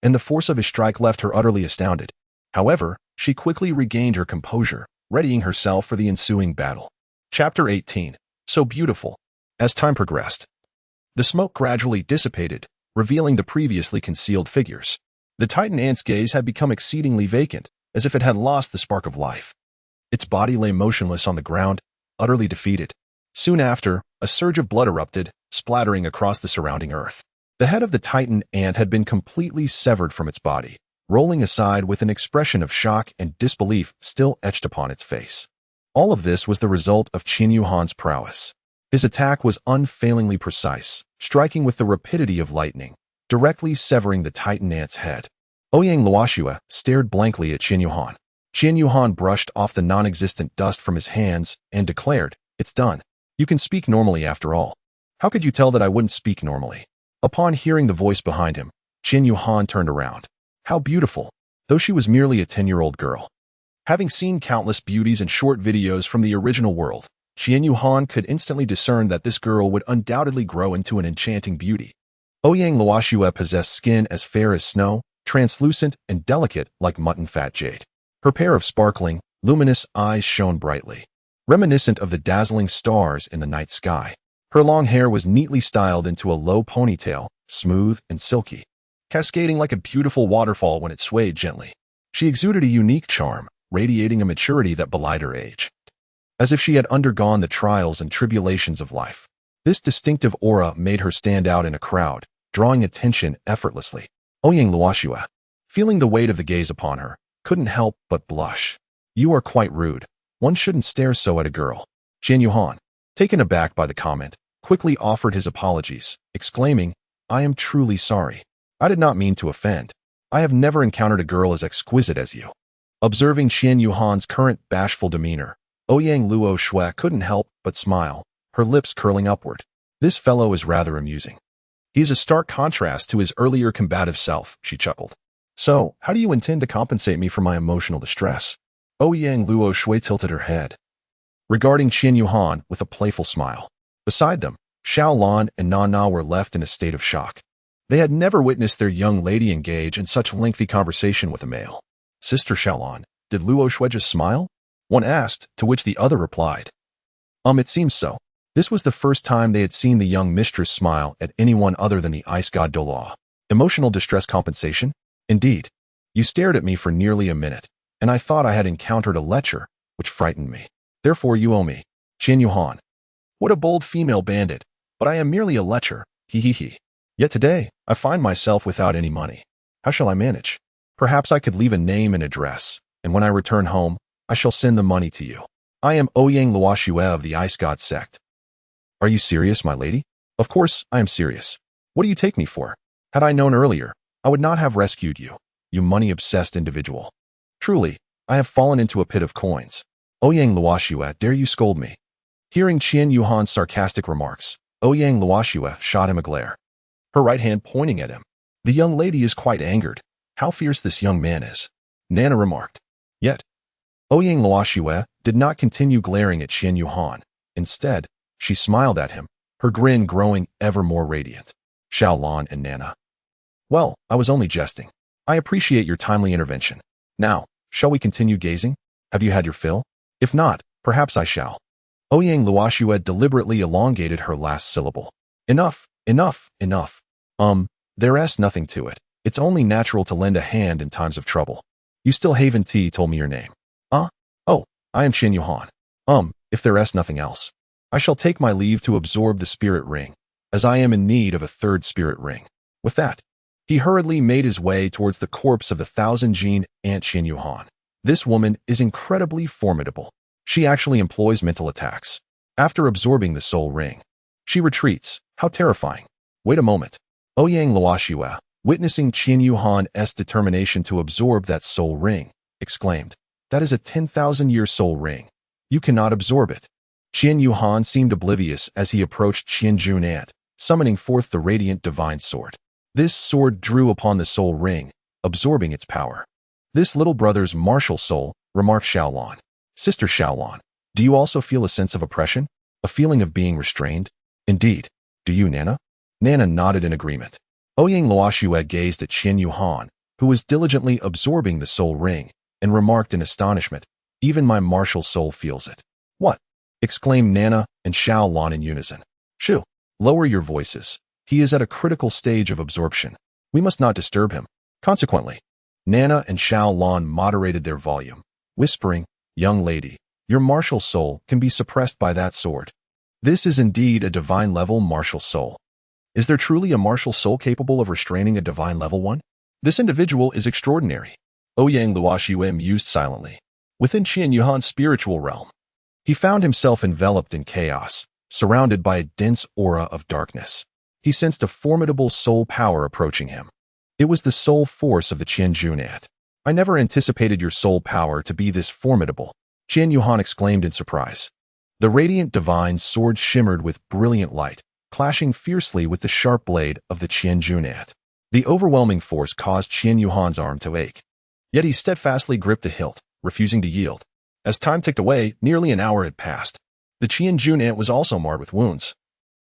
and the force of his strike left her utterly astounded. However, she quickly regained her composure, readying herself for the ensuing battle. Chapter 18. So beautiful. As time progressed, the smoke gradually dissipated, revealing the previously concealed figures. The Titan Ant's gaze had become exceedingly vacant, as if it had lost the spark of life. Its body lay motionless on the ground, utterly defeated. Soon after, a surge of blood erupted, splattering across the surrounding earth. The head of the Titan Ant had been completely severed from its body, rolling aside with an expression of shock and disbelief still etched upon its face. All of this was the result of Qian Yuhan's prowess. His attack was unfailingly precise, striking with the rapidity of lightning, directly severing the Titan Ant's head. Ouyang Luoxue stared blankly at Qian Yuhan. Qian Yuhan brushed off the non-existent dust from his hands and declared, "It's done. You can speak normally after all." "How could you tell that I wouldn't speak normally?" Upon hearing the voice behind him, Qian Yuhan turned around. How beautiful, though she was merely a 10-year-old girl. Having seen countless beauties and short videos from the original world, Qian Yuhan could instantly discern that this girl would undoubtedly grow into an enchanting beauty. Ouyang Luoxue possessed skin as fair as snow, translucent and delicate like mutton fat jade. Her pair of sparkling, luminous eyes shone brightly, reminiscent of the dazzling stars in the night sky. Her long hair was neatly styled into a low ponytail, smooth and silky, cascading like a beautiful waterfall when it swayed gently. She exuded a unique charm, radiating a maturity that belied her age, as if she had undergone the trials and tribulations of life. This distinctive aura made her stand out in a crowd, drawing attention effortlessly. Ouyang Luoxue, feeling the weight of the gaze upon her, couldn't help but blush. "You are quite rude. One shouldn't stare so at a girl." Qian Yuhan, taken aback by the comment, quickly offered his apologies, exclaiming, "I am truly sorry. I did not mean to offend. I have never encountered a girl as exquisite as you." Observing Qian Yuhan's current bashful demeanor, Ouyang Luoxue couldn't help but smile, her lips curling upward. "This fellow is rather amusing." He is a stark contrast to his earlier combative self, she chuckled. So, how do you intend to compensate me for my emotional distress? Ouyang Luo Shui tilted her head, regarding Qian Yuhan with a playful smile. Beside them, Xiao Lan and Na Na were left in a state of shock. They had never witnessed their young lady engage in such lengthy conversation with a male. Sister Xiao Lan, did Luo Shui just smile? One asked, to which the other replied. It seems so. This was the first time they had seen the young mistress smile at anyone other than the ice god Douluo. Emotional distress compensation? Indeed. You stared at me for nearly a minute, and I thought I had encountered a lecher, which frightened me. Therefore you owe me. Qian Yuhan. What a bold female bandit, but I am merely a lecher, he. Yet today, I find myself without any money. How shall I manage? Perhaps I could leave a name and address, and when I return home, I shall send the money to you. I am Ouyang Luoxue of the Ice God sect. Are you serious, my lady? Of course, I am serious. What do you take me for? Had I known earlier, I would not have rescued you, you money-obsessed individual. Truly, I have fallen into a pit of coins. Ouyang Luoxue, dare you scold me? Hearing Qian Yuhan's sarcastic remarks, Ouyang Luoxue shot him a glare, her right hand pointing at him. The young lady is quite angered. How fierce this young man is, Nana remarked. Yet, Ouyang Luoxue did not continue glaring at Qian Yuhan. Instead, she smiled at him, her grin growing ever more radiant. Xiao Lan and Nana. Well, I was only jesting. I appreciate your timely intervention. Now, shall we continue gazing? Have you had your fill? If not, perhaps I shall. Ouyang Luoxue deliberately elongated her last syllable. Enough. There's nothing to it. It's only natural to lend a hand in times of trouble. You still haven't told me your name. Oh, I am Qian Yuhan. If there's nothing else, I shall take my leave to absorb the spirit ring, as I am in need of a third spirit ring. With that, he hurriedly made his way towards the corpse of the 1,000-gene Aunt Qian Yuhan. This woman is incredibly formidable. She actually employs mental attacks. After absorbing the soul ring, she retreats. How terrifying. Wait a moment. Ouyang Luoxue, witnessing Qian Yuhan's determination to absorb that soul ring, exclaimed, That is a 10,000-year soul ring. You cannot absorb it. Qian Yuhan seemed oblivious as he approached Qian Jun Ant, summoning forth the radiant divine sword. This sword drew upon the soul ring, absorbing its power. This little brother's martial soul, remarked Xiao Lan. Sister Xiao Lan, do you also feel a sense of oppression? A feeling of being restrained? Indeed. Do you, Nana? Nana nodded in agreement. Ouyang Luoxue gazed at Qian Yuhan, who was diligently absorbing the soul ring, and remarked in astonishment, Even my martial soul feels it. What? Exclaimed Nana and Xiao Lan in unison. Shoo, lower your voices. He is at a critical stage of absorption. We must not disturb him. Consequently, Nana and Xiao Lan moderated their volume, whispering, Young lady, your martial soul can be suppressed by that sword. This is indeed a divine-level martial soul. Is there truly a martial soul capable of restraining a divine-level one? This individual is extraordinary. Ouyang Luoxue mused silently. Within Qian Yuhan's spiritual realm, he found himself enveloped in chaos, surrounded by a dense aura of darkness. He sensed a formidable soul power approaching him. It was the soul force of the Qian Junat. I never anticipated your soul power to be this formidable, Qian Yuhan exclaimed in surprise. The radiant divine sword shimmered with brilliant light, clashing fiercely with the sharp blade of the Qian Junat. The overwhelming force caused Qian Yuhan's arm to ache. Yet he steadfastly gripped the hilt, refusing to yield. As time ticked away, nearly an hour had passed. The Qian Junat was also marred with wounds,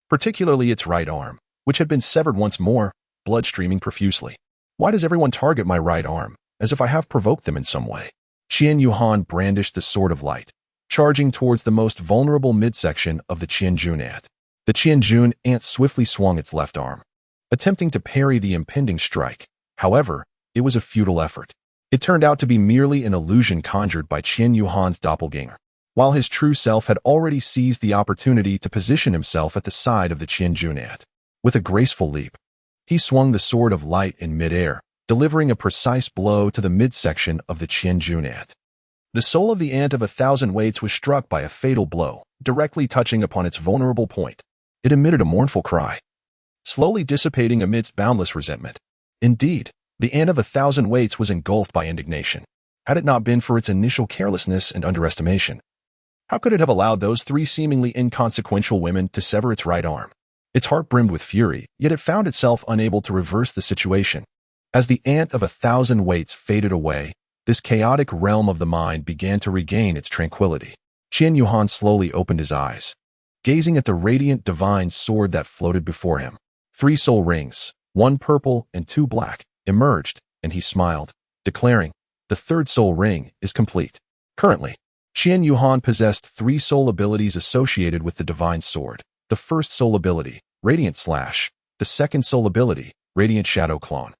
particularly its right arm, which had been severed once more, blood streaming profusely. Why does everyone target my right arm, as if I have provoked them in some way? Qian Yuhan brandished the sword of light, charging towards the most vulnerable midsection of the Qian Junat. The Qian Jun Ant swiftly swung its left arm, attempting to parry the impending strike. However, it was a futile effort. It turned out to be merely an illusion conjured by Qian Yuhan's doppelganger, while his true self had already seized the opportunity to position himself at the side of the Qian Junat. With a graceful leap, he swung the sword of light in midair, delivering a precise blow to the midsection of the Qian Junat. The soul of the ant of 1,000 weights was struck by a fatal blow, directly touching upon its vulnerable point. It emitted a mournful cry, slowly dissipating amidst boundless resentment. Indeed, the ant of 1,000 weights was engulfed by indignation. Had it not been for its initial carelessness and underestimation, how could it have allowed those three seemingly inconsequential women to sever its right arm? Its heart brimmed with fury, yet it found itself unable to reverse the situation. As the ant of 1,000 weights faded away, this chaotic realm of the mind began to regain its tranquility. Qian Yuhan slowly opened his eyes, gazing at the radiant divine sword that floated before him. 3 soul rings, 1 purple and 2 black, emerged, and he smiled, declaring, "The 3rd soul ring is complete." Currently, Qian Yuhan possessed 3 soul abilities associated with the divine sword. The 1st soul ability, Radiant Slash, the 2nd soul ability, Radiant Shadow Clone,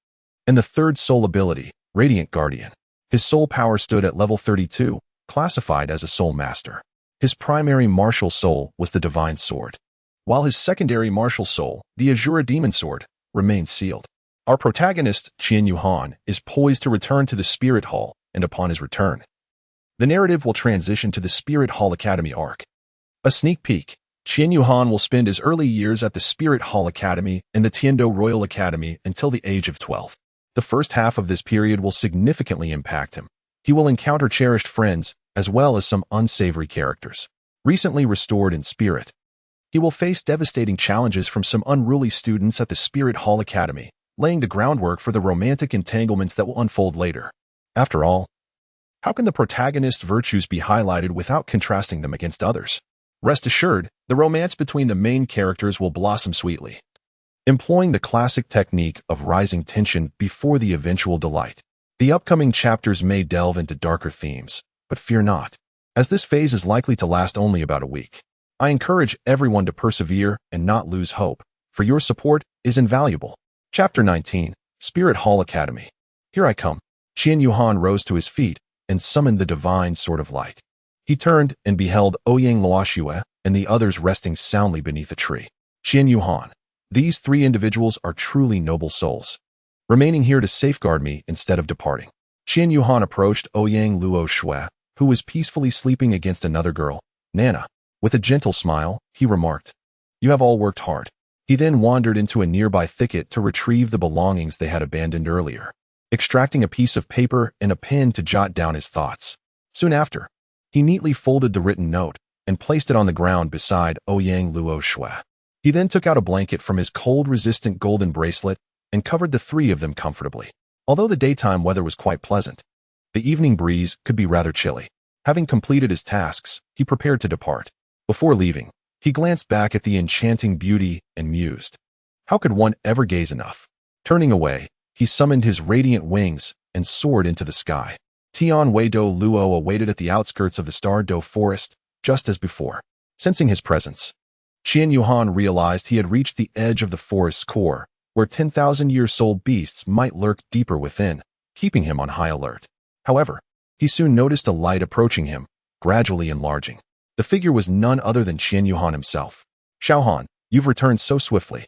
and the 3rd soul ability, Radiant Guardian. His soul power stood at level 32, classified as a soul master. His primary martial soul was the divine sword, while his secondary martial soul, the Azura Demon Sword, remained sealed. Our protagonist, Qian Yuhan, is poised to return to the Spirit Hall, and upon his return, the narrative will transition to the Spirit Hall Academy arc. A sneak peek. Qian Yuhan will spend his early years at the Spirit Hall Academy and the Tiando Royal Academy until the age of 12. The first half of this period will significantly impact him. He will encounter cherished friends, as well as some unsavory characters. Recently restored in spirit, he will face devastating challenges from some unruly students at the Spirit Hall Academy, laying the groundwork for the romantic entanglements that will unfold later. After all, how can the protagonist's virtues be highlighted without contrasting them against others? Rest assured, the romance between the main characters will blossom sweetly, employing the classic technique of rising tension before the eventual delight. The upcoming chapters may delve into darker themes, but fear not, as this phase is likely to last only about a week. I encourage everyone to persevere and not lose hope, for your support is invaluable. Chapter 19, Spirit Hall Academy. Here I come. Qian Yuhan rose to his feet and summoned the divine sword of light. He turned and beheld Ouyang Luoxue and the others resting soundly beneath a tree. Qian Yuhan, these 3 individuals are truly noble souls, remaining here to safeguard me instead of departing. Qian Yuhan approached Ouyang Luoxue, who was peacefully sleeping against another girl, Nana. With a gentle smile, he remarked, "You have all worked hard." He then wandered into a nearby thicket to retrieve the belongings they had abandoned earlier, extracting a piece of paper and a pen to jot down his thoughts. Soon after, he neatly folded the written note and placed it on the ground beside Ouyang Luoxue. He then took out a blanket from his cold-resistant golden bracelet and covered the 3 of them comfortably. Although the daytime weather was quite pleasant, the evening breeze could be rather chilly. Having completed his tasks, he prepared to depart. Before leaving, he glanced back at the enchanting beauty and mused, how could one ever gaze enough? Turning away, he summoned his radiant wings and soared into the sky. Tian Wei Douluo awaited at the outskirts of the Star Do forest, just as before. Sensing his presence, Qian Yuhan realized he had reached the edge of the forest's core, where 10,000-year-soul beasts might lurk deeper within, keeping him on high alert. However, he soon noticed a light approaching him, gradually enlarging. The figure was none other than Qian Yuhan himself. "Xiaohan, you've returned so swiftly,"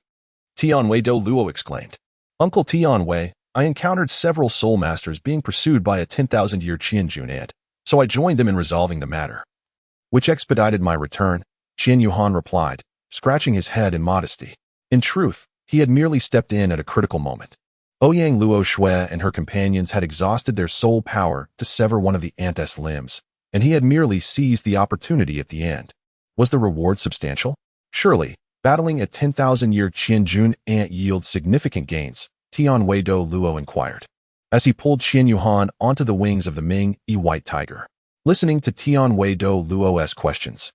Tian Wei Douluo exclaimed. "Uncle Tian Wei, I encountered several soul masters being pursued by a 10,000-year Qianjun ant, so I joined them in resolving the matter, which expedited my return," Qian Yuhan replied, scratching his head in modesty. In truth, he had merely stepped in at a critical moment. Ouyang Luoxue and her companions had exhausted their soul power to sever one of the ant's limbs, and he had merely seized the opportunity at the end. Was the reward substantial? Surely, battling a 10,000-year Qianjun ant yields significant gains, Tian Wei Douluo inquired, as he pulled Qian Yuhan onto the wings of the Ming-Yi White Tiger. Listening to Tian Wei Douluo's questions,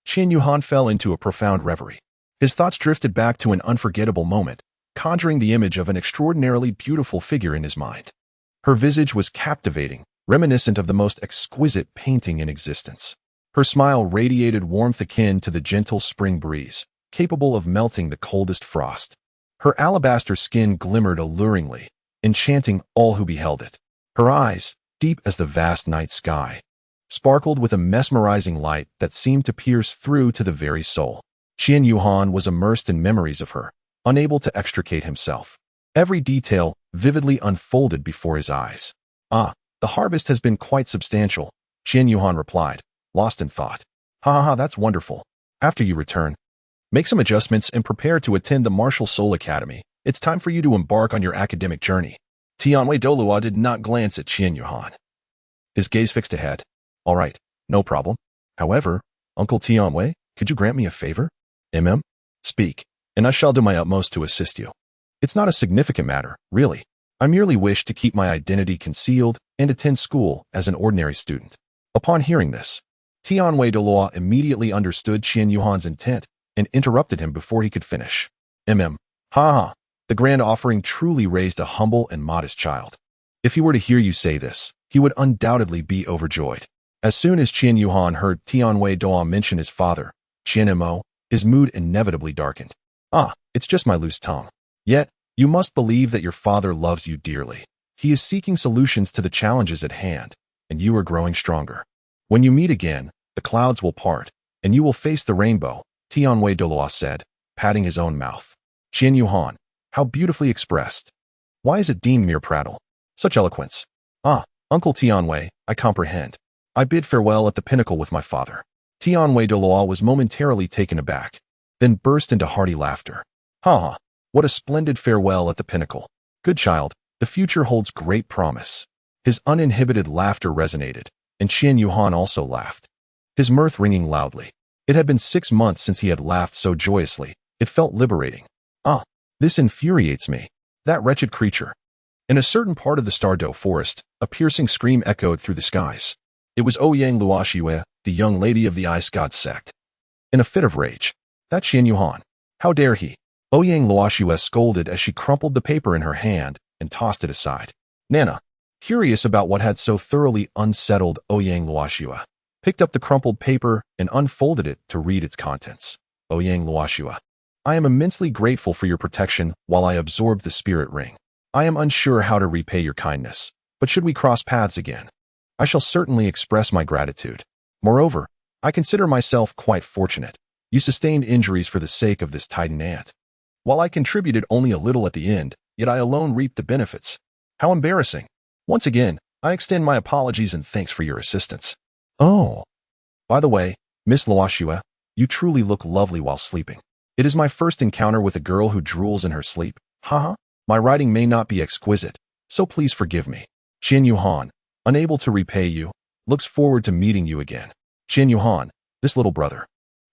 Qian Yuhan fell into a profound reverie. His thoughts drifted back to an unforgettable moment, conjuring the image of an extraordinarily beautiful figure in his mind. Her visage was captivating, reminiscent of the most exquisite painting in existence. Her smile radiated warmth akin to the gentle spring breeze, capable of melting the coldest frost. Her alabaster skin glimmered alluringly, enchanting all who beheld it. Her eyes, deep as the vast night sky, sparkled with a mesmerizing light that seemed to pierce through to the very soul. Qian Yuhan was immersed in memories of her, unable to extricate himself. Every detail vividly unfolded before his eyes. "Ah, the harvest has been quite substantial," Qian Yuhan replied, lost in thought. "Ha, that's wonderful. After you return, make some adjustments and prepare to attend the Martial Soul Academy. It's time for you to embark on your academic journey." Tian Wei Douluo did not glance at Qian Yuhan. His gaze fixed ahead. "All right, no problem. However, Uncle Tian Wei, could you grant me a favor?" "Mm? Speak." and I shall do my utmost to assist you. It's not a significant matter, really. I merely wish to keep my identity concealed and attend school as an ordinary student." Upon hearing this, Douluo immediately understood Qian Yuhan's intent and interrupted him before he could finish. Ha ha, the grand offering truly raised a humble and modest child. If he were to hear you say this, he would undoubtedly be overjoyed. As soon as Qian Yuhan heard Douluo mention his father, Qian Mo, his mood inevitably darkened. It's just my loose tongue. Yet, you must believe that your father loves you dearly. He is seeking solutions to the challenges at hand, and you are growing stronger. When you meet again, the clouds will part, and you will face the rainbow, Douluo said, patting his own mouth. Qian Yuhan, how beautifully expressed. Why is it deemed mere prattle? Such eloquence. Uncle Tianwei, I comprehend. I bid farewell at the pinnacle with my father. Douluo was momentarily taken aback, then burst into hearty laughter. What a splendid farewell at the pinnacle. Good child, the future holds great promise. His uninhibited laughter resonated, and Qian Yuhan also laughed, his mirth ringing loudly. It had been 6 months since he had laughed so joyously. It felt liberating. This infuriates me. That wretched creature. In a certain part of the Douluo forest, a piercing scream echoed through the skies. It was Ouyang Luoxiue, the young lady of the Ice God sect. In a fit of rage, "That Qian Yuhan. How dare he?" Ouyang Luoxiue scolded as she crumpled the paper in her hand and tossed it aside. Nana, curious about what had so thoroughly unsettled Ouyang Luoxiue, picked up the crumpled paper and unfolded it to read its contents. Ouyang Luoxiue, I am immensely grateful for your protection while I absorbed the spirit ring. I am unsure how to repay your kindness, but should we cross paths again, I shall certainly express my gratitude. Moreover, I consider myself quite fortunate. You sustained injuries for the sake of this Titan ant. While I contributed only a little at the end, yet I alone reaped the benefits. How embarrassing. Once again, I extend my apologies and thanks for your assistance. Oh. By the way, Miss Luoxiue, you truly look lovely while sleeping. It is my first encounter with a girl who drools in her sleep. My writing may not be exquisite, so please forgive me. Qian Yuhan, unable to repay you, looks forward to meeting you again. Qian Yuhan, this little brother.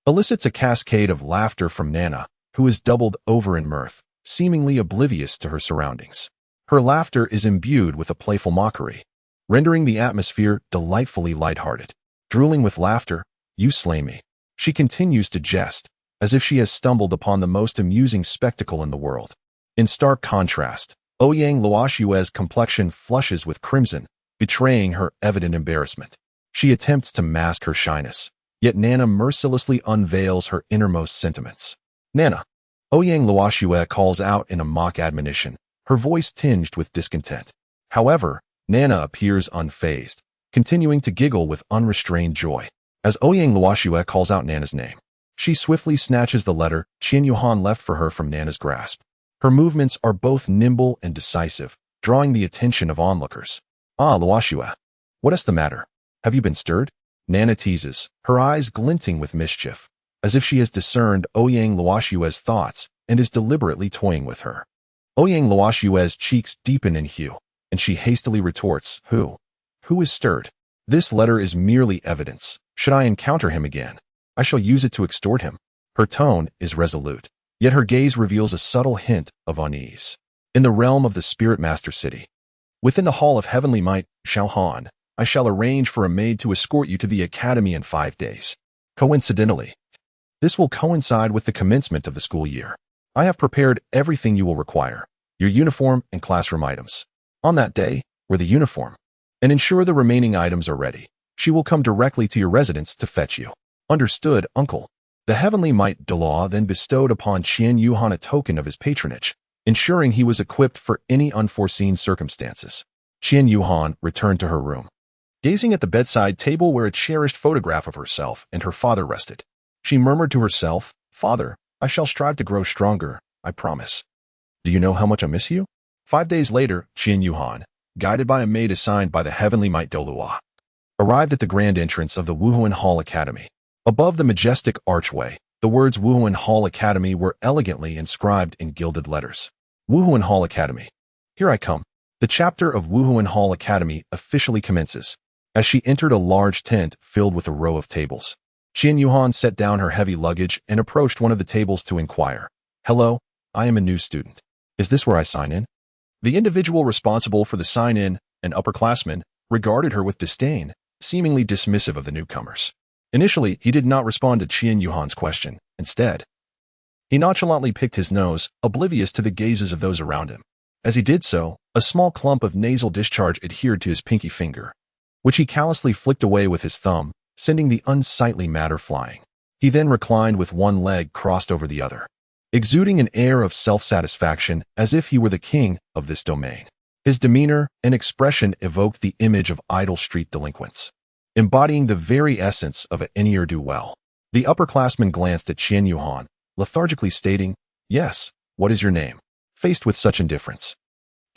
Elicits a cascade of laughter from Nana, who is doubled over in mirth, seemingly oblivious to her surroundings. Her laughter is imbued with a playful mockery, rendering the atmosphere delightfully lighthearted. Drooling with laughter, you slay me. She continues to jest, as if she has stumbled upon the most amusing spectacle in the world. In stark contrast, Ouyang Luoxiue's complexion flushes with crimson, betraying her evident embarrassment. She attempts to mask her shyness, yet Nana mercilessly unveils her innermost sentiments. Nana. Ouyang Luoxiue calls out in a mock admonition, her voice tinged with discontent. However, Nana appears unfazed, continuing to giggle with unrestrained joy. As Ouyang Luoxiue calls out Nana's name, she swiftly snatches the letter Qian Yuhan left for her from Nana's grasp. Her movements are both nimble and decisive, drawing the attention of onlookers. Luoxiue, what is the matter? Have you been stirred? Nana teases, her eyes glinting with mischief, as if she has discerned Ouyang Luoxiue's thoughts and is deliberately toying with her. Ouyang Luoxiue's cheeks deepen in hue, and she hastily retorts, Who is stirred? This letter is merely evidence. Should I encounter him again, I shall use it to extort him. Her tone is resolute, yet her gaze reveals a subtle hint of unease. In the realm of the Spirit Master City, within the Hall of Heavenly Might, Xiaohan, I shall arrange for a maid to escort you to the academy in 5 days. Coincidentally, this will coincide with the commencement of the school year. I have prepared everything you will require, your uniform and classroom items. On that day, wear the uniform, and ensure the remaining items are ready. She will come directly to your residence to fetch you. Understood, uncle. The Heavenly Might Douluo then bestowed upon Qian Yuhan a token of his patronage, ensuring he was equipped for any unforeseen circumstances. Qian Yuhan returned to her room, gazing at the bedside table where a cherished photograph of herself and her father rested. She murmured to herself, Father, I shall strive to grow stronger, I promise. Do you know how much I miss you? 5 days later, Qian Yuhan, guided by a maid assigned by the Heavenly Might Douluo, arrived at the grand entrance of the Wuhuan Hall Academy. Above the majestic archway, the words Wuhuan Hall Academy were elegantly inscribed in gilded letters. Wuhuan Hall Academy. Here I come. The chapter of Wuhuan Hall Academy officially commences. As she entered a large tent filled with a row of tables, Qian Yuhan set down her heavy luggage and approached one of the tables to inquire, Hello, I am a new student. Is this where I sign in? The individual responsible for the sign-in, an upperclassman, regarded her with disdain, seemingly dismissive of the newcomers. Initially, he did not respond to Qian Yuhan's question. Instead, he nonchalantly picked his nose, oblivious to the gazes of those around him. As he did so, a small clump of nasal discharge adhered to his pinky finger, which he callously flicked away with his thumb, sending the unsightly matter flying. He then reclined with one leg crossed over the other, exuding an air of self-satisfaction as if he were the king of this domain. His demeanor and expression evoked the image of idle street delinquents, embodying the very essence of a ne'er-do-well. The upperclassman glanced at Qian Yuhan, lethargically stating, "Yes, what is your name?" Faced with such indifference,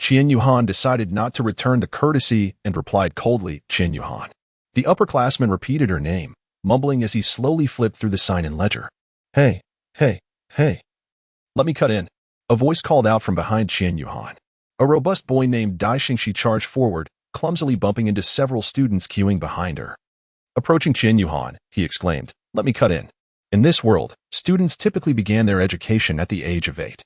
Qian Yuhan decided not to return the courtesy and replied coldly, "Qian Yuhan." The upperclassman repeated her name, mumbling as he slowly flipped through the sign-in ledger. Hey, let me cut in." A voice called out from behind Qian Yuhan. A robust boy named Dai Xingxi charged forward, clumsily bumping into several students queuing behind her. Approaching Qian Yuhan, he exclaimed, "Let me cut in." In this world, students typically began their education at the age of 8.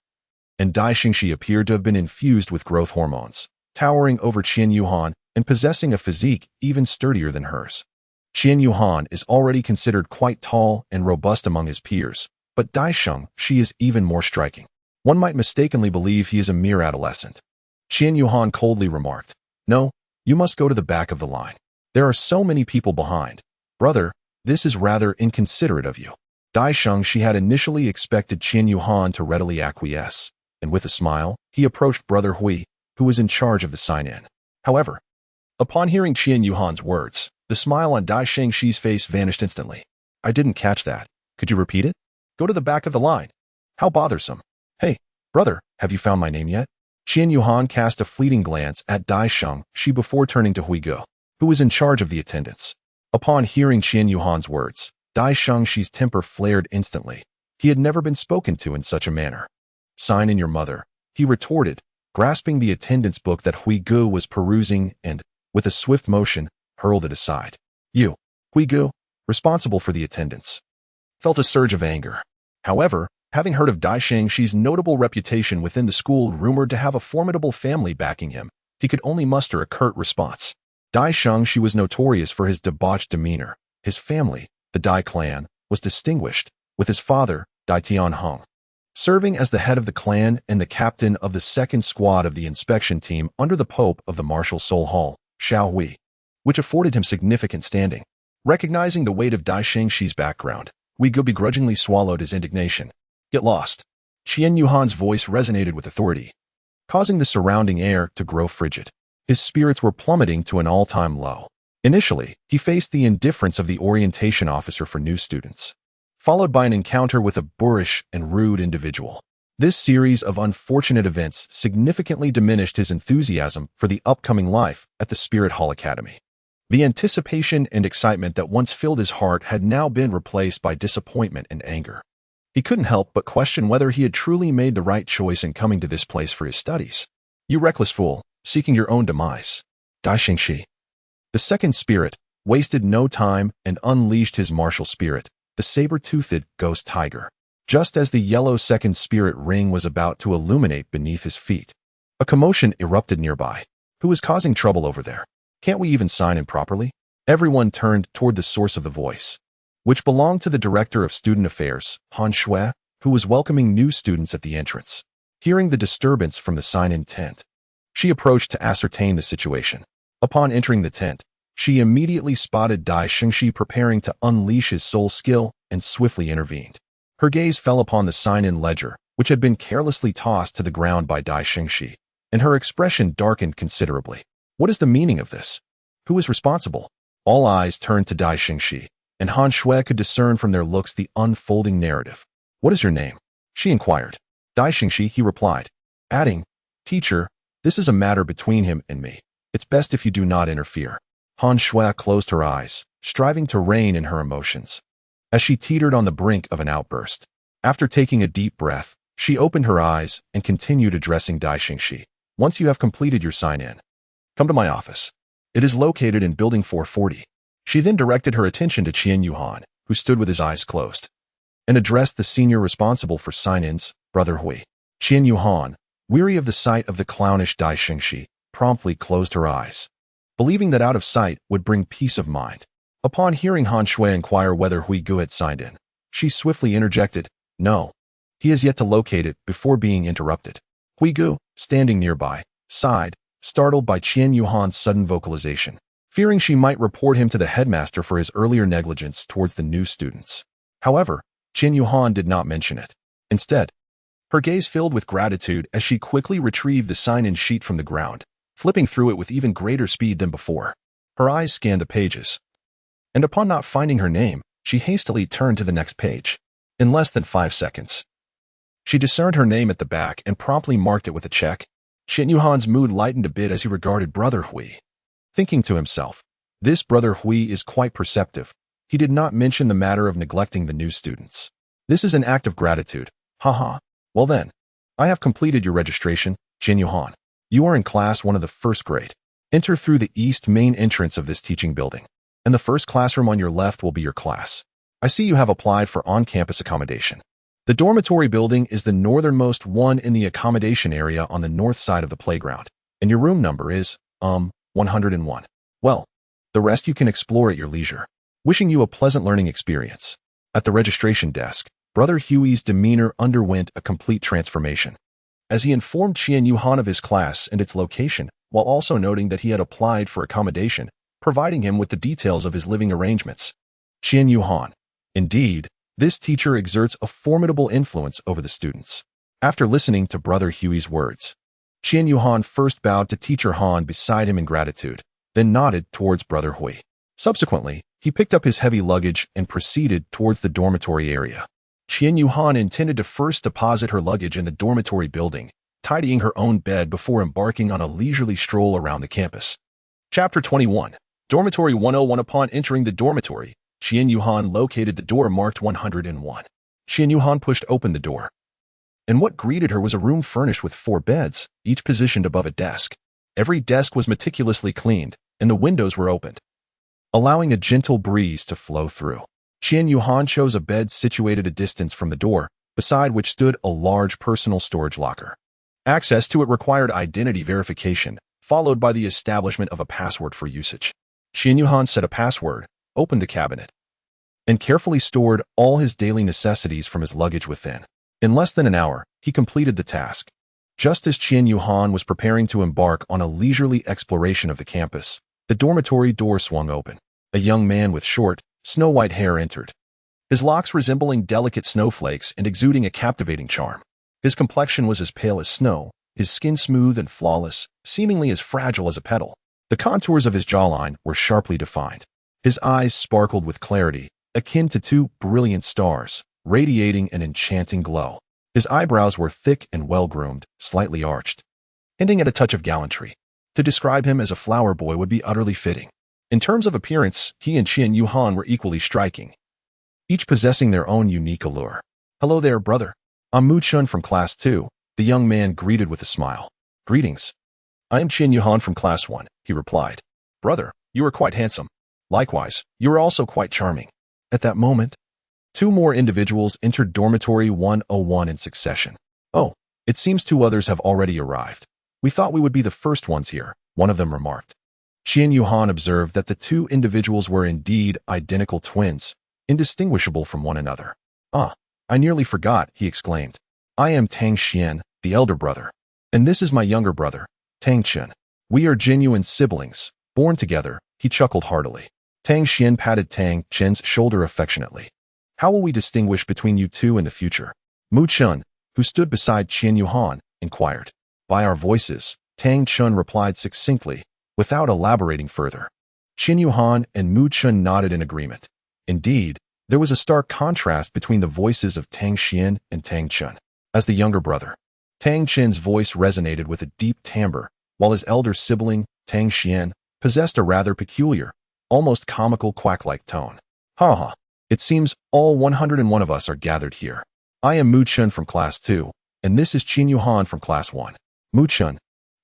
And Dai Xingxi appeared to have been infused with growth hormones, towering over Qian Yuhan and possessing a physique even sturdier than hers. Qian Yuhan is already considered quite tall and robust among his peers, but Dai Xingxi is even more striking. One might mistakenly believe he is a mere adolescent. Qian Yuhan coldly remarked, "No, you must go to the back of the line. There are so many people behind. Brother, this is rather inconsiderate of you." Dai Xingxi had initially expected Qian Yuhan to readily acquiesce, and with a smile, he approached Brother Hui, who was in charge of the sign-in. However, upon hearing Qian Yuhan's words, the smile on Dai Xingxi's face vanished instantly. "I didn't catch that. Could you repeat it?" "Go to the back of the line." "How bothersome." "Hey, brother, have you found my name yet?" Qian Yuhan cast a fleeting glance at Dai Xingxi before turning to Hui Ge, who was in charge of the attendance. Upon hearing Qian Yuhan's words, Dai Xingxi's temper flared instantly. He had never been spoken to in such a manner. "Sign in your mother," he retorted, grasping the attendance book that Hui Ge was perusing and, with a swift motion, hurled it aside. "You, Hui Ge, responsible for the attendance," felt a surge of anger. However, having heard of Dai Xingxi's notable reputation within the school rumored to have a formidable family backing him, he could only muster a curt response. Dai Xingxi was notorious for his debauched demeanor. His family, the Dai clan, was distinguished, with his father, Dai Tianheng, serving as the head of the clan and the captain of the second squad of the inspection team under the Pope of the Martial Soul Hall, Xiao Hui, which afforded him significant standing. Recognizing the weight of Dai Xingxi's background, Hui Ge begrudgingly swallowed his indignation. "Get lost." Qian Yuhan's voice resonated with authority, causing the surrounding air to grow frigid. His spirits were plummeting to an all-time low. Initially, he faced the indifference of the orientation officer for new students, followed by an encounter with a boorish and rude individual. This series of unfortunate events significantly diminished his enthusiasm for the upcoming life at the Spirit Hall Academy. The anticipation and excitement that once filled his heart had now been replaced by disappointment and anger. He couldn't help but question whether he had truly made the right choice in coming to this place for his studies. "You reckless fool, seeking your own demise." Dai Xingxi, the second spirit, wasted no time and unleashed his martial spirit, the saber-toothed ghost tiger, just as the yellow second spirit ring was about to illuminate beneath his feet. A commotion erupted nearby. "Who is causing trouble over there? Can't we even sign in properly?" Everyone turned toward the source of the voice, which belonged to the director of student affairs, Han Shui, who was welcoming new students at the entrance. Hearing the disturbance from the sign-in tent, she approached to ascertain the situation. Upon entering the tent, she immediately spotted Dai Xingxi preparing to unleash his soul skill and swiftly intervened. Her gaze fell upon the sign-in ledger, which had been carelessly tossed to the ground by Dai Xingxi, and her expression darkened considerably. What is the meaning of this? Who is responsible? All eyes turned to Dai Xingxi, and Han Shui could discern from their looks the unfolding narrative. "What is your name?" she inquired. "Dai Xingxi," he replied, adding, "Teacher, this is a matter between him and me. It's best if you do not interfere." Han Shui closed her eyes, striving to rein in her emotions, as she teetered on the brink of an outburst. After taking a deep breath, she opened her eyes and continued addressing Dai Xingxi. "Once you have completed your sign-in, come to my office. It is located in Building 440. She then directed her attention to Qian Yuhan, who stood with his eyes closed, and addressed the senior responsible for sign-ins, Brother Hui. Qian Yuhan, weary of the sight of the clownish Dai Xingxi, promptly closed her eyes, believing that out of sight would bring peace of mind. Upon hearing Han Shui inquire whether Hui Gu had signed in, she swiftly interjected, "No. He has yet to locate it," before being interrupted. Hui Gu, standing nearby, sighed, startled by Qian Yuhan's sudden vocalization, fearing she might report him to the headmaster for his earlier negligence towards the new students. However, Qian Yuhan did not mention it. Instead, her gaze filled with gratitude as she quickly retrieved the sign-in sheet from the ground, flipping through it with even greater speed than before. Her eyes scanned the pages, and upon not finding her name, she hastily turned to the next page. In less than 5 seconds, she discerned her name at the back and promptly marked it with a check. Qian Yuhan's mood lightened a bit as he regarded Brother Hui, thinking to himself, "This Brother Hui is quite perceptive. He did not mention the matter of neglecting the new students. This is an act of gratitude. Haha. Well then, I have completed your registration, Qian Yuhan. You are in class 1 of the 1st grade. Enter through the east main entrance of this teaching building, and the first classroom on your left will be your class. I see you have applied for on-campus accommodation. The dormitory building is the northernmost one in the accommodation area on the north side of the playground, and your room number is, 101. Well, the rest you can explore at your leisure. Wishing you a pleasant learning experience." At the registration desk, Brother Huey's demeanor underwent a complete transformation, as he informed Qian Yuhan of his class and its location, while also noting that he had applied for accommodation, providing him with the details of his living arrangements. Qian Yuhan. Indeed, this teacher exerts a formidable influence over the students. After listening to Brother Huey's words, Qian Yuhan first bowed to Teacher Han beside him in gratitude, then nodded towards Brother Hui. Subsequently, he picked up his heavy luggage and proceeded towards the dormitory area. Qian Yuhan intended to first deposit her luggage in the dormitory building, tidying her own bed before embarking on a leisurely stroll around the campus. Chapter 21. Dormitory 101. Upon entering the dormitory, Qian Yuhan located the door marked 101. Qian Yuhan pushed open the door, and what greeted her was a room furnished with 4 beds, each positioned above a desk. Every desk was meticulously cleaned, and the windows were opened, allowing a gentle breeze to flow through. Qian Yuhan chose a bed situated a distance from the door, beside which stood a large personal storage locker. Access to it required identity verification, followed by the establishment of a password for usage. Qian Yuhan set a password, opened the cabinet, and carefully stored all his daily necessities from his luggage within. In less than an hour, he completed the task. Just as Qian Yuhan was preparing to embark on a leisurely exploration of the campus, the dormitory door swung open. A young man with short, snow-white hair entered, his locks resembling delicate snowflakes and exuding a captivating charm. His complexion was as pale as snow, his skin smooth and flawless, seemingly as fragile as a petal. The contours of his jawline were sharply defined. His eyes sparkled with clarity, akin to 2 brilliant stars, radiating an enchanting glow. His eyebrows were thick and well-groomed, slightly arched, hinting at a touch of gallantry. To describe him as a flower boy would be utterly fitting. In terms of appearance, he and Qian Yuhan were equally striking, each possessing their own unique allure. "Hello there, brother. I'm Mu Chun from Class 2, the young man greeted with a smile. "Greetings. I am Qian Yuhan from Class 1, he replied. "Brother, you are quite handsome. Likewise, you are also quite charming." At that moment, 2 more individuals entered dormitory 101 in succession. "Oh, it seems 2 others have already arrived. We thought we would be the first ones here," one of them remarked. Qian Yuhan observed that the 2 individuals were indeed identical twins, indistinguishable from one another. "Ah, I nearly forgot," he exclaimed. "I am Tang Xian, the elder brother, and this is my younger brother, Tang Chen. We are genuine siblings, born together," he chuckled heartily. Tang Xian patted Tang Chen's shoulder affectionately. "How will we distinguish between you 2 in the future?" Mu Chun, who stood beside Qian Yuhan, inquired. "By our voices," Tang Chun replied succinctly, without elaborating further. Qian Yuhan and Mu Chun nodded in agreement. Indeed, there was a stark contrast between the voices of Tang Xian and Tang Chun. As the younger brother, Tang Chen's voice resonated with a deep timbre, while his elder sibling, Tang Xian, possessed a rather peculiar, almost comical quack-like tone. "Ha ha, it seems all 101 of us are gathered here. I am Mu Chun from Class 2, and this is Qian Yuhan from Class 1. Mu Chun,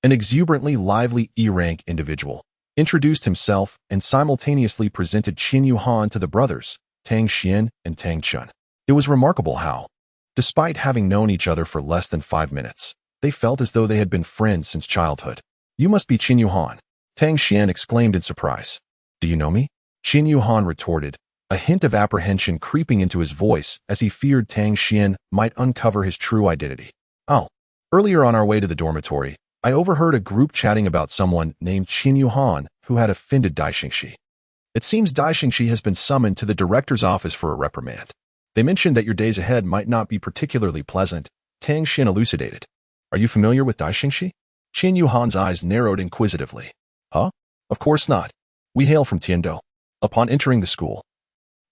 an exuberantly lively E-rank individual, introduced himself and simultaneously presented Qian Yuhan to the brothers, Tang Xian and Tang Chun. It was remarkable how, Despite having known each other for less than 5 minutes, they felt as though they had been friends since childhood. You must be Qin Yuhan, Tang Xian exclaimed in surprise. Do you know me? Qin Yuhan retorted, a hint of apprehension creeping into his voice as he feared Tang Xian might uncover his true identity. Oh, earlier on our way to the dormitory, I overheard a group chatting about someone named Qin Yuhan who had offended Dai Xingxi. It seems Dai Xingxi has been summoned to the director's office for a reprimand. They mentioned that your days ahead might not be particularly pleasant, Tang Xian elucidated. Are you familiar with Dai Xingxi? Qin Yuhan's eyes narrowed inquisitively. Huh? Of course not. We hail from Tiando. Upon entering the school,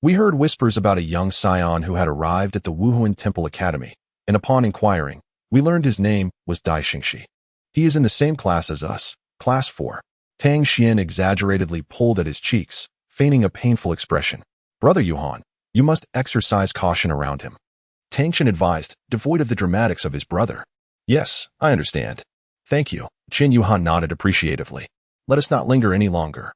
we heard whispers about a young scion who had arrived at the Wuhuan Temple Academy, and upon inquiring, we learned his name was Dai Xingxi. He is in the same class as us, Class 4. Tang Xian exaggeratedly pulled at his cheeks, feigning a painful expression. Brother Yuhan, you must exercise caution around him. Tang Xian advised, devoid of the dramatics of his brother. Yes, I understand. Thank you. Qin Yuhan nodded appreciatively. Let us not linger any longer.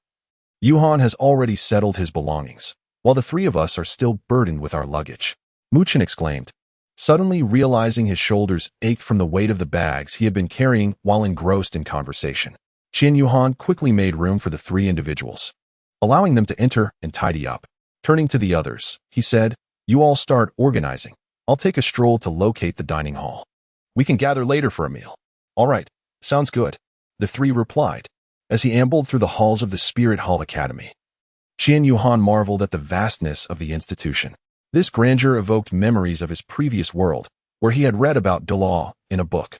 Yuhan has already settled his belongings, while the three of us are still burdened with our luggage. Muchen exclaimed, suddenly realizing his shoulders ached from the weight of the bags he had been carrying while engrossed in conversation. Qin Yuhan quickly made room for the three individuals, allowing them to enter and tidy up. Turning to the others, he said, you all start organizing. I'll take a stroll to locate the dining hall. We can gather later for a meal. All right, sounds good. The three replied, as he ambled through the halls of the Spirit Hall Academy. Qin Yuhan marveled at the vastness of the institution. This grandeur evoked memories of his previous world, where he had read about Douluo in a book.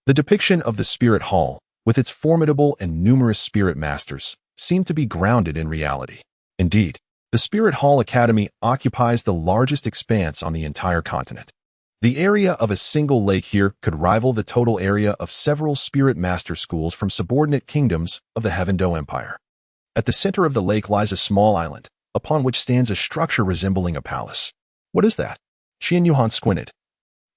The depiction of the Spirit Hall, with its formidable and numerous spirit masters, seemed to be grounded in reality. Indeed, the Spirit Hall Academy occupies the largest expanse on the entire continent. The area of a single lake here could rival the total area of several spirit master schools from subordinate kingdoms of the Heavendo Empire. At the center of the lake lies a small island, upon which stands a structure resembling a palace. What is that? Qin Yuhan squinted,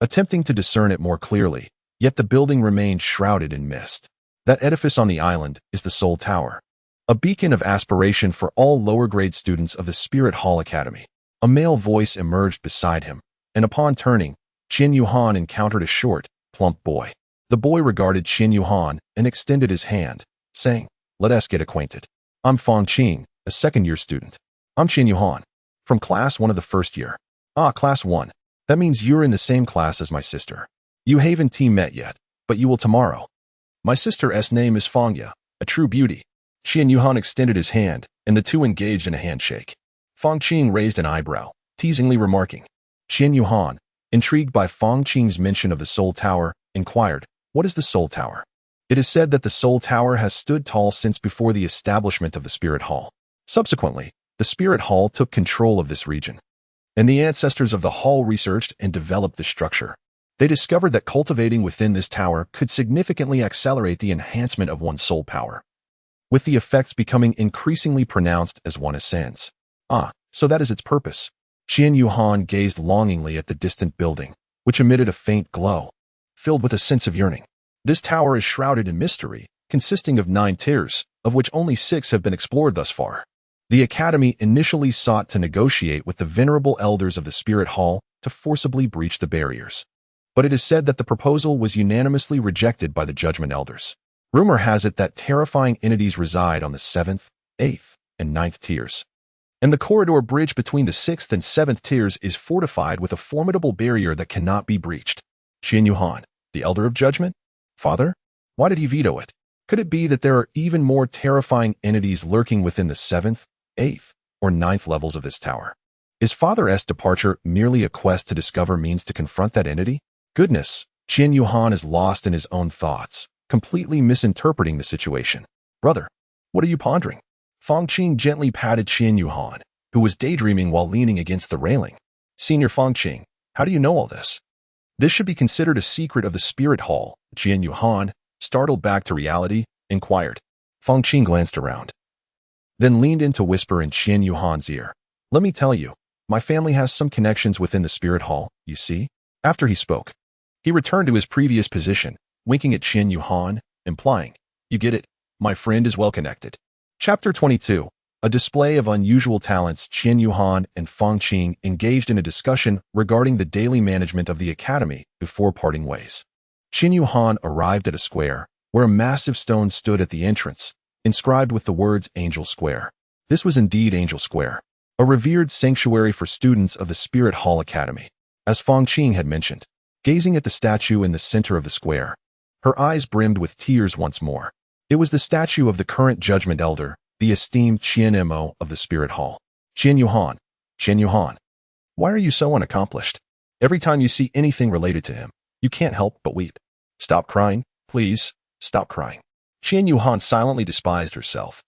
attempting to discern it more clearly, yet the building remained shrouded in mist. That edifice on the island is the Soul Tower, a beacon of aspiration for all lower-grade students of the Spirit Hall Academy. A male voice emerged beside him, and upon turning, Qin Yuhan encountered a short, plump boy. The boy regarded Qin Yuhan and extended his hand, saying, let us get acquainted. I'm Fang Qing, a second-year student. I'm Qin Yuhan, from Class 1 of the first year. Ah, Class 1. That means you're in the same class as my sister. You haven't team met yet, but you will tomorrow. My sister's name is Fangya, a true beauty. Qin Yuhan extended his hand, and the two engaged in a handshake. Fang Qing raised an eyebrow, teasingly remarking. Qin Yuhan, intrigued by Fang Qing's mention of the Soul Tower, inquired, what is the Soul Tower? It is said that the Soul Tower has stood tall since before the establishment of the Spirit Hall. Subsequently, the Spirit Hall took control of this region, and the ancestors of the Hall researched and developed the structure. They discovered that cultivating within this tower could significantly accelerate the enhancement of one's soul power, with the effects becoming increasingly pronounced as one ascends. Ah, so that is its purpose. Qin Yuhan gazed longingly at the distant building, which emitted a faint glow, filled with a sense of yearning. This tower is shrouded in mystery, consisting of 9 tiers, of which only 6 have been explored thus far. The Academy initially sought to negotiate with the venerable elders of the Spirit Hall to forcibly breach the barriers, but it is said that the proposal was unanimously rejected by the Judgment Elders. Rumor has it that terrifying entities reside on the 7th, 8th, and 9th tiers, and the corridor bridge between the 6th and 7th tiers is fortified with a formidable barrier that cannot be breached. Qin Yuhan, the Elder of Judgment? Father? Why did he veto it? Could it be that there are even more terrifying entities lurking within the 7th, 8th, or 9th levels of this tower? Is Father's departure merely a quest to discover means to confront that entity? Goodness, Qin Yuhan is lost in his own thoughts, completely misinterpreting the situation. Brother, what are you pondering? Fang Qing gently patted Qin Yuhan, who was daydreaming while leaning against the railing. Senior Fang Qing, how do you know all this? This should be considered a secret of the Spirit Hall, Qin Yuhan, startled back to reality, inquired. Fang Qing glanced around, then leaned in to whisper in Qin Yuhan's ear. Let me tell you, my family has some connections within the Spirit Hall, you see? After he spoke, he returned to his previous position, winking at Qin Yuhan, implying, you get it, my friend is well connected. Chapter 22. A display of unusual talents, Qian Yuhan and Fang Qing engaged in a discussion regarding the daily management of the academy before parting ways. Qian Yuhan arrived at a square, where a massive stone stood at the entrance, inscribed with the words Angel Square. This was indeed Angel Square, a revered sanctuary for students of the Spirit Hall Academy. As Fang Qing had mentioned, gazing at the statue in the center of the square, her eyes brimmed with tears once more. It was the statue of the current Judgment Elder, the esteemed Qian Mo of the Spirit Hall. Qian Yuhan, why are you so unaccomplished? Every time you see anything related to him, you can't help but weep. Stop crying, please, stop crying. Qian Yuhan silently despised herself,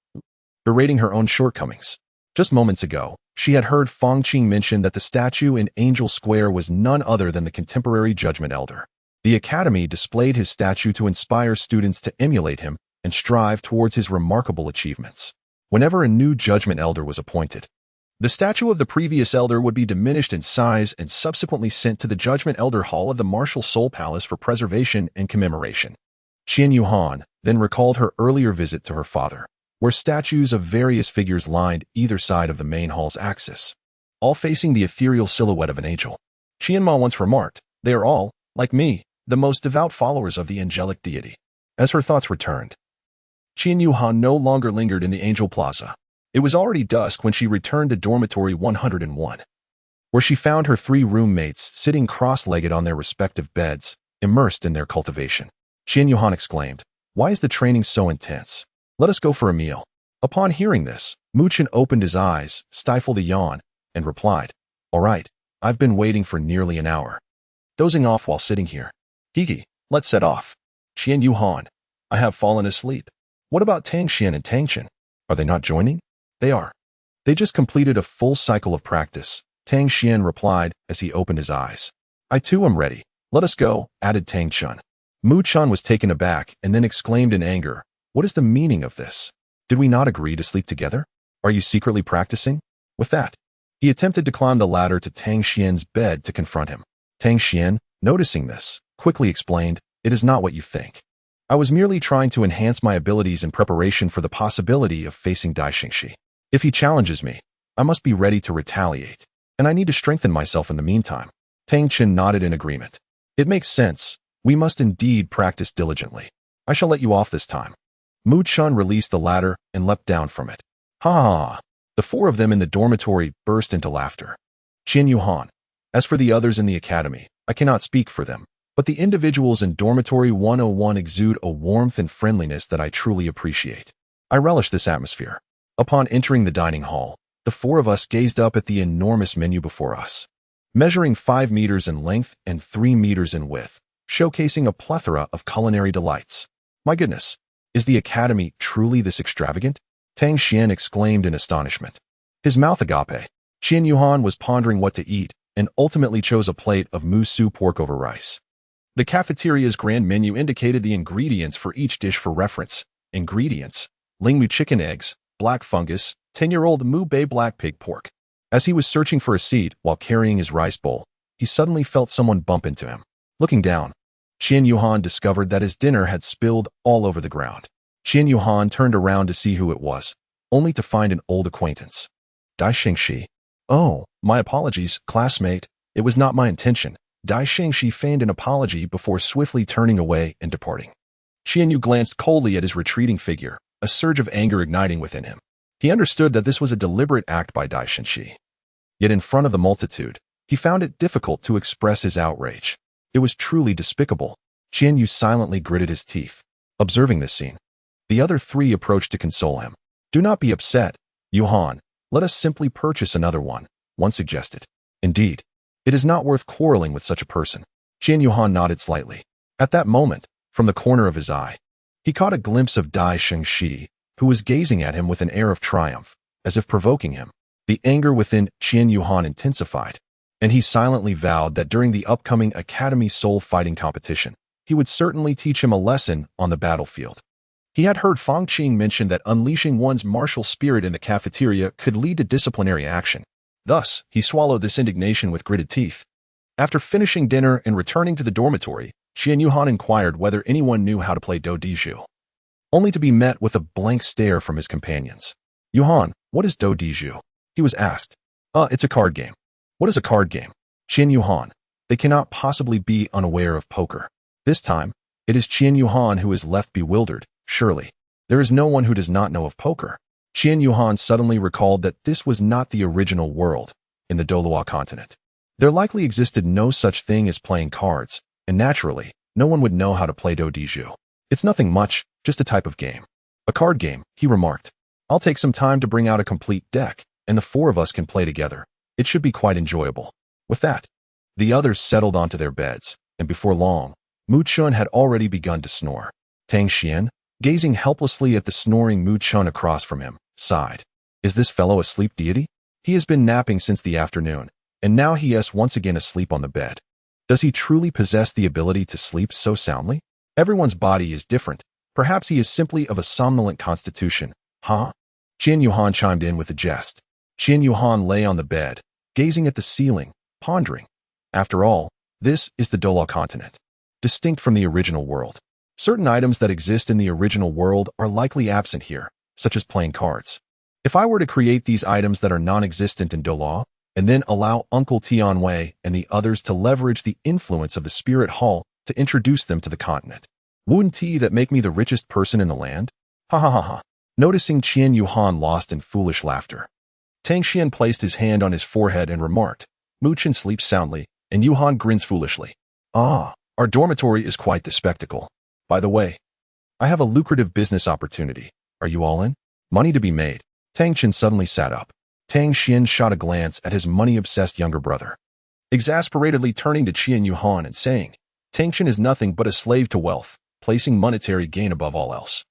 berating her own shortcomings. Just moments ago, she had heard Fang Qing mention that the statue in Angel Square was none other than the contemporary Judgment Elder. The Academy displayed his statue to inspire students to emulate him and strive towards his remarkable achievements. Whenever a new Judgment Elder was appointed, the statue of the previous Elder would be diminished in size and subsequently sent to the Judgment Elder Hall of the Martial Soul Palace for preservation and commemoration. Qian Yuhan then recalled her earlier visit to her father, where statues of various figures lined either side of the main hall's axis, all facing the ethereal silhouette of an angel. Qian Ma once remarked, "They are all, like me, the most devout followers of the angelic deity." As her thoughts returned, Qian Yuhan no longer lingered in the Angel Plaza. It was already dusk when she returned to dormitory 101, where she found her 3 roommates sitting cross-legged on their respective beds, immersed in their cultivation. Qian Yuhan exclaimed, "Why is the training so intense? Let us go for a meal." Upon hearing this, Mu Chen opened his eyes, stifled a yawn, and replied, "All right, I've been waiting for nearly an hour, dozing off while sitting here. Hiki, let's set off." Qian Yuhan, "I have fallen asleep. What about Tang Xian and Tang Chen? Are they not joining?" "They are. They just completed a full cycle of practice," Tang Xian replied as he opened his eyes. "I too am ready. Let us go," added Tang Chen. Mu Chen was taken aback and then exclaimed in anger, "What is the meaning of this? Did we not agree to sleep together? Are you secretly practicing?" With that, he attempted to climb the ladder to Tang Xian's bed to confront him. Tang Xian, noticing this, quickly explained, "It is not what you think. I was merely trying to enhance my abilities in preparation for the possibility of facing Dai Xingxi. If he challenges me, I must be ready to retaliate, and I need to strengthen myself in the meantime." Tang Chen nodded in agreement. "It makes sense. We must indeed practice diligently. I shall let you off this time." Mu Chen released the ladder and leapt down from it. "Ha ha ha!" The 4 of them in the dormitory burst into laughter. Qian Yuhan, "As for the others in the academy, I cannot speak for them, but the individuals in dormitory 101 exude a warmth and friendliness that I truly appreciate. I relish this atmosphere." Upon entering the dining hall, the 4 of us gazed up at the enormous menu before us, measuring 5 meters in length and 3 meters in width, showcasing a plethora of culinary delights. "My goodness, is the academy truly this extravagant?" Tang Xian exclaimed in astonishment. His mouth agape. Qian Yuhan was pondering what to eat and ultimately chose a plate of musu pork over rice. The cafeteria's grand menu indicated the ingredients for each dish for reference. Ingredients: Lingmu chicken eggs, black fungus, 10-year-old Mu Bei black pig pork. As he was searching for a seat while carrying his rice bowl, he suddenly felt someone bump into him. Looking down, Qian Yuhan discovered that his dinner had spilled all over the ground. Qian Yuhan turned around to see who it was, only to find an old acquaintance. Dai Xingxi. "Oh, my apologies, classmate. It was not my intention." Dai Xingxi feigned an apology before swiftly turning away and departing. Qian Yu glanced coldly at his retreating figure, a surge of anger igniting within him. He understood that this was a deliberate act by Dai Xingxi. Yet in front of the multitude, he found it difficult to express his outrage. It was truly despicable. Qian Yu silently gritted his teeth, observing this scene. The other 3 approached to console him. "Do not be upset, Yuhan. Let us simply purchase another one," one suggested. "Indeed, it is not worth quarreling with such a person." Qian Yuhan nodded slightly. At that moment, from the corner of his eye, he caught a glimpse of Dai Xingxi, who was gazing at him with an air of triumph, as if provoking him. The anger within Qian Yuhan intensified, and he silently vowed that during the upcoming Academy Soul Fighting competition, he would certainly teach him a lesson on the battlefield. He had heard Fang Qing mention that unleashing one's martial spirit in the cafeteria could lead to disciplinary action. Thus, he swallowed this indignation with gritted teeth. After finishing dinner and returning to the dormitory, Qian Yuhan inquired whether anyone knew how to play Do Diju, only to be met with a blank stare from his companions. Yuhan, what is Douluo? He was asked. It's a card game. What is a card game? Qian Yuhan. They cannot possibly be unaware of poker. This time, it is Qian Yuhan who is left bewildered. Surely, there is no one who does not know of poker. Qian Yuhan suddenly recalled that this was not the original world in the Douluo continent. There likely existed no such thing as playing cards, and naturally, no one would know how to play Douluo. It's nothing much, just a type of game. A card game, he remarked. I'll take some time to bring out a complete deck, and the four of us can play together. It should be quite enjoyable. With that, the others settled onto their beds, and before long, Mu Chun had already begun to snore. Tang Xian, gazing helplessly at the snoring Mu Chun across from him, sighed. Is this fellow a sleep deity? He has been napping since the afternoon, and now he is once again asleep on the bed. Does he truly possess the ability to sleep so soundly? Everyone's body is different. Perhaps he is simply of a somnolent constitution. Huh? Qian Yuhan chimed in with a jest. Qian Yuhan lay on the bed, gazing at the ceiling, pondering. After all, this is the Douluo continent, distinct from the original world. Certain items that exist in the original world are likely absent here, such as playing cards. If I were to create these items that are non-existent in Douluo, and then allow Uncle Tianwei and the others to leverage the influence of the Spirit Hall to introduce them to the continent, wouldn't that make me the richest person in the land? Ha ha ha ha. Noticing Qian Yuhan lost in foolish laughter, Tang Xian placed his hand on his forehead and remarked, Mu Chun sleeps soundly, and Yuhan grins foolishly. Our dormitory is quite the spectacle. By the way, I have a lucrative business opportunity. Are you all in? Money to be made. Tang Qian suddenly sat up. Tang Xian shot a glance at his money-obsessed younger brother, exasperatedly turning to Qian Yuhan and saying, Tang Qian is nothing but a slave to wealth, placing monetary gain above all else.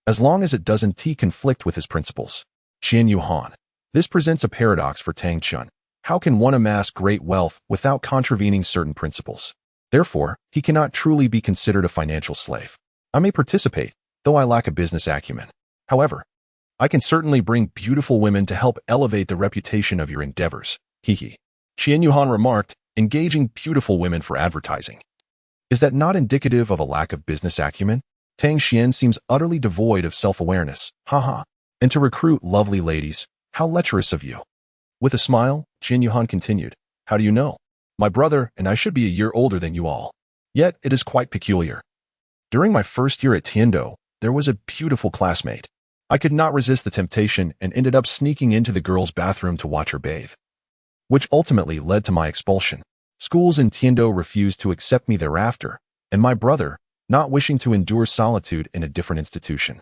As long as it doesn't conflict with his principles. Qian Yuhan. This presents a paradox for Tang Qian. How can one amass great wealth without contravening certain principles? Therefore, he cannot truly be considered a financial slave. I may participate, though I lack a business acumen. However, I can certainly bring beautiful women to help elevate the reputation of your endeavors. Qian Yuhan remarked, engaging beautiful women for advertising. Is that not indicative of a lack of business acumen? Tang Xian seems utterly devoid of self-awareness. Haha. And to recruit lovely ladies, how lecherous of you. With a smile, Qian Yuhan continued, how do you know? My brother and I should be a year older than you all. Yet it is quite peculiar. During my first year at Tiando, there was a beautiful classmate. I could not resist the temptation and ended up sneaking into the girl's bathroom to watch her bathe, which ultimately led to my expulsion. Schools in Tiando refused to accept me thereafter, and my brother, not wishing to endure solitude in a different institution,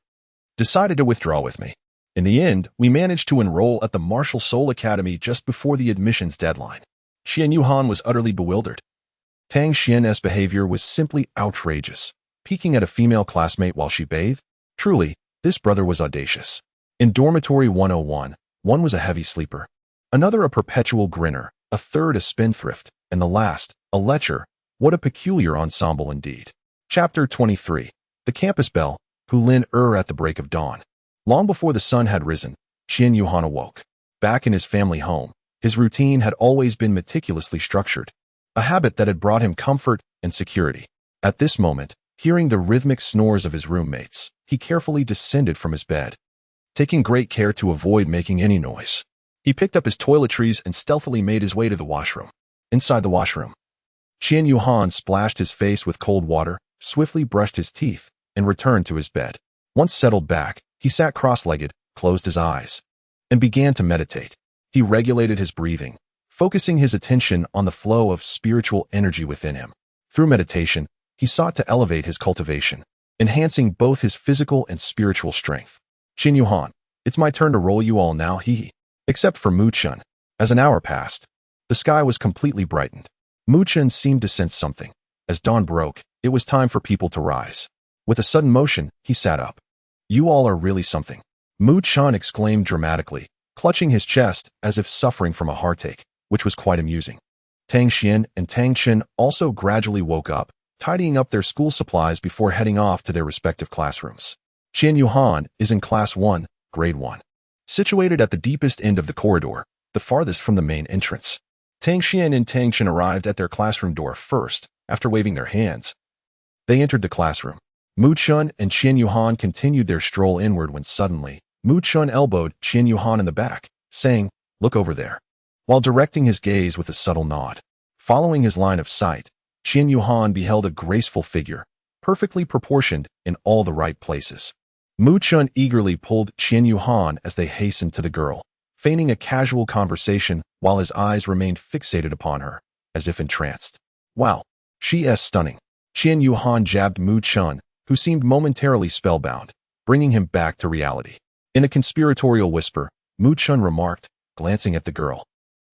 decided to withdraw with me. In the end, we managed to enroll at the Martial Soul Academy just before the admissions deadline. Qian Yuhan was utterly bewildered. Tang Xian's behavior was simply outrageous. Peeking at a female classmate while she bathed? Truly, this brother was audacious. In Dormitory 101, one was a heavy sleeper, another a perpetual grinner, a third a spendthrift, and the last, a lecher. What a peculiar ensemble indeed. Chapter 23. The Campus Bell, Hulin at the break of dawn. Long before the sun had risen, Qian Yuhan awoke. Back in his family home, his routine had always been meticulously structured, a habit that had brought him comfort and security. At this moment, hearing the rhythmic snores of his roommates, he carefully descended from his bed, taking great care to avoid making any noise. He picked up his toiletries and stealthily made his way to the washroom. Inside the washroom, Qian Yuhan splashed his face with cold water, swiftly brushed his teeth, and returned to his bed. Once settled back, he sat cross-legged, closed his eyes, and began to meditate. He regulated his breathing, focusing his attention on the flow of spiritual energy within him. Through meditation, he sought to elevate his cultivation, enhancing both his physical and spiritual strength. Qian Yuhan, it's my turn to roll you all now, except for Mu Chun. As an hour passed, the sky was completely brightened. Mu Chun seemed to sense something. As dawn broke, it was time for people to rise. With a sudden motion, he sat up. You all are really something. Mu Chun exclaimed dramatically, clutching his chest as if suffering from a heartache, which was quite amusing. Tang Xian and Tang Chen also gradually woke up, tidying up their school supplies before heading off to their respective classrooms. Qian Yuhan is in Class 1, Grade 1, situated at the deepest end of the corridor, the farthest from the main entrance. Tang Xian and Tang Chen arrived at their classroom door first. After waving their hands, they entered the classroom. Mu Chun and Qian Yuhan continued their stroll inward when suddenly, Mu Chun elbowed Qian Yuhan in the back, saying, "Look over there," while directing his gaze with a subtle nod. Following his line of sight, Qian Yuhan beheld a graceful figure, perfectly proportioned in all the right places. Mu Chun eagerly pulled Qian Yuhan as they hastened to the girl, feigning a casual conversation while his eyes remained fixated upon her, as if entranced. "Wow, she is stunning." Qian Yuhan jabbed Mu Chun, who seemed momentarily spellbound, bringing him back to reality. In a conspiratorial whisper, Mu Chun remarked, glancing at the girl,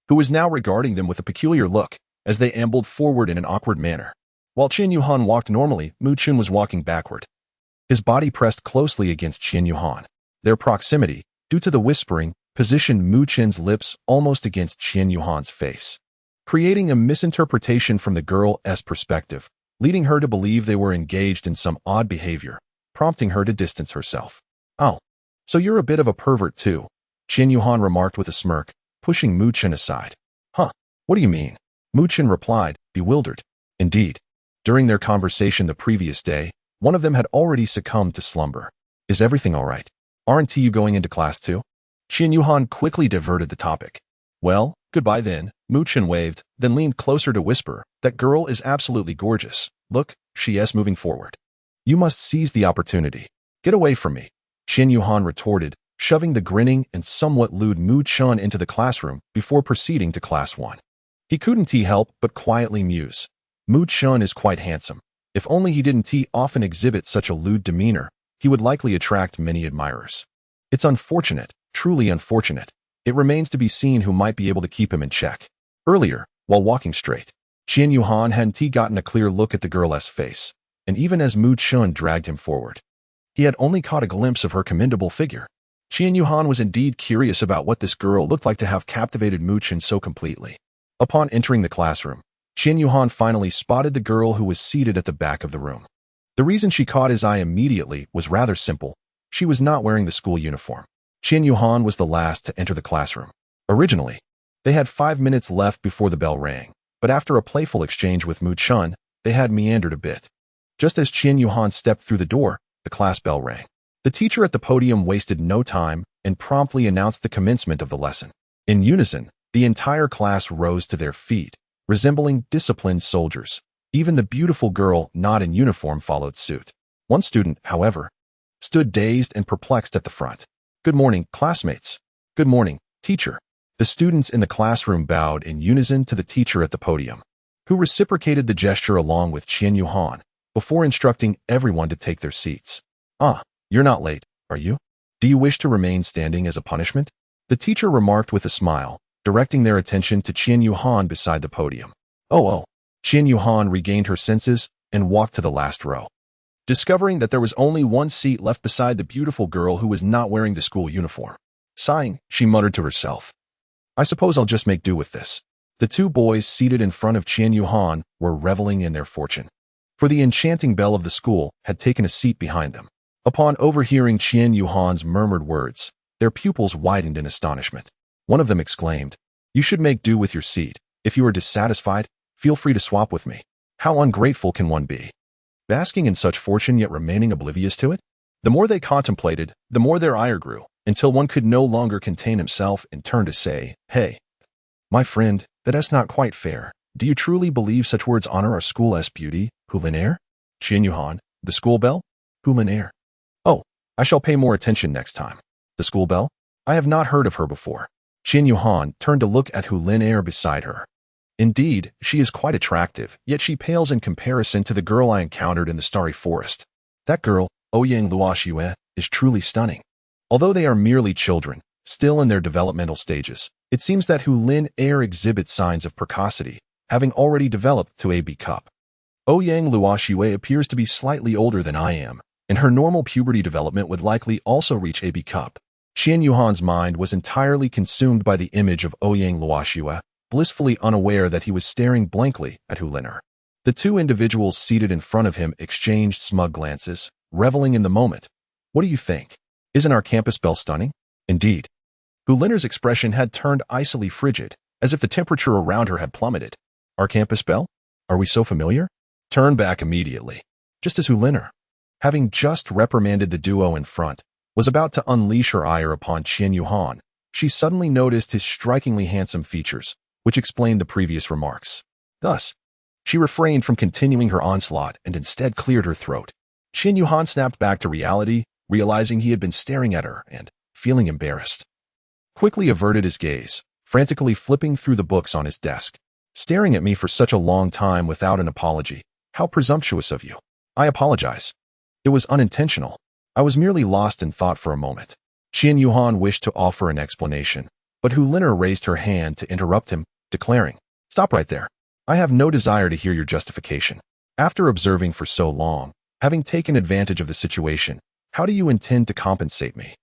who was now regarding them with a peculiar look, as they ambled forward in an awkward manner. While Qian Yuhan walked normally, Mu Chun was walking backward. His body pressed closely against Qian Yuhan. Their proximity, due to the whispering, positioned Mu Chun's lips almost against Qian Yuhan's face, creating a misinterpretation from the girl's perspective, leading her to believe they were engaged in some odd behavior, prompting her to distance herself. "Oh, so you're a bit of a pervert too," Qian Yuhan remarked with a smirk, pushing Mu Chun aside. "Huh, what do you mean?" Mu Chun replied, bewildered. Indeed, during their conversation the previous day, one of them had already succumbed to slumber. "Is everything all right? Aren't you going into class too?" Qian Yuhan quickly diverted the topic. "Well, goodbye then," Mu Chun waved, then leaned closer to whisper, "That girl is absolutely gorgeous. Look, she is moving forward. You must seize the opportunity. Get away from me," Qian Yuhan retorted, shoving the grinning and somewhat lewd Mu Chun into the classroom before proceeding to class 1. He couldn't help but quietly muse. Mu Chun is quite handsome. If only he didn't often exhibit such a lewd demeanor, he would likely attract many admirers. It's unfortunate, truly unfortunate. It remains to be seen who might be able to keep him in check. Earlier, while walking straight, Qian Yuhan hadn't gotten a clear look at the girl's face, and even as Mu Chun dragged him forward, he had only caught a glimpse of her commendable figure. Qian Yuhan was indeed curious about what this girl looked like to have captivated Mu Chun so completely. Upon entering the classroom, Qian Yuhan finally spotted the girl who was seated at the back of the room. The reason she caught his eye immediately was rather simple. She was not wearing the school uniform. Qian Yuhan was the last to enter the classroom. Originally, they had 5 minutes left before the bell rang, but after a playful exchange with Mu Chun, they had meandered a bit. Just as Qian Yuhan stepped through the door, the class bell rang. The teacher at the podium wasted no time and promptly announced the commencement of the lesson. In unison, the entire class rose to their feet, resembling disciplined soldiers. Even the beautiful girl not in uniform followed suit. One student, however, stood dazed and perplexed at the front. "Good morning, classmates." "Good morning, teacher." The students in the classroom bowed in unison to the teacher at the podium, who reciprocated the gesture along with Qian Yuhan, before instructing everyone to take their seats. "Ah, you're not late, are you? Do you wish to remain standing as a punishment?" The teacher remarked with a smile, directing their attention to Qian Yuhan beside the podium. Oh. Qian Yuhan regained her senses and walked to the last row. Discovering that there was only one seat left beside the beautiful girl who was not wearing the school uniform. Sighing, she muttered to herself, "I suppose I'll just make do with this." The two boys seated in front of Qian Yuhan were reveling in their fortune, for the enchanting belle of the school had taken a seat behind them. Upon overhearing Qian Yuhan's murmured words, their pupils widened in astonishment. One of them exclaimed, "You should make do with your seat. If you are dissatisfied, feel free to swap with me." How ungrateful can one be? Basking in such fortune yet remaining oblivious to it? The more they contemplated, the more their ire grew, until one could no longer contain himself and turned to say, "Hey, my friend, that's not quite fair. Do you truly believe such words honor our school's beauty, Hulinair?" Qian Yuhan, the school bell? Hulinair. Oh, I shall pay more attention next time. The school bell? I have not heard of her before. Qian Yuhan turned to look at Hulinair beside her. Indeed, she is quite attractive, yet she pales in comparison to the girl I encountered in the starry forest. That girl, Ouyang Luoxue, is truly stunning. Although they are merely children, still in their developmental stages, it seems that Hulinair exhibits signs of precocity, having already developed to a B cup. Ouyang Luoxue appears to be slightly older than I am, and her normal puberty development would likely also reach a B cup. Qian Yuhan's mind was entirely consumed by the image of Ouyang Luoxue, blissfully unaware that he was staring blankly at Hulinair. The two individuals seated in front of him exchanged smug glances, reveling in the moment. What do you think? Isn't our campus belle stunning? Indeed. Hulinair's expression had turned icily frigid, as if the temperature around her had plummeted. Our campus belle? Are we so familiar? Turn back immediately. Just as Hulinair, having just reprimanded the duo in front, was about to unleash her ire upon Qian Yuhan, she suddenly noticed his strikingly handsome features, which explained the previous remarks. Thus, she refrained from continuing her onslaught and instead cleared her throat. Qian Yuhan snapped back to reality, realizing he had been staring at her and feeling embarrassed. Quickly averted his gaze, frantically flipping through the books on his desk. Staring at me for such a long time without an apology. How presumptuous of you. I apologize. It was unintentional. I was merely lost in thought for a moment. Qian Yuhan wished to offer an explanation, but Hu Lin'er raised her hand to interrupt him, declaring, "Stop right there. I have no desire to hear your justification. After observing for so long, having taken advantage of the situation, how do you intend to compensate me?"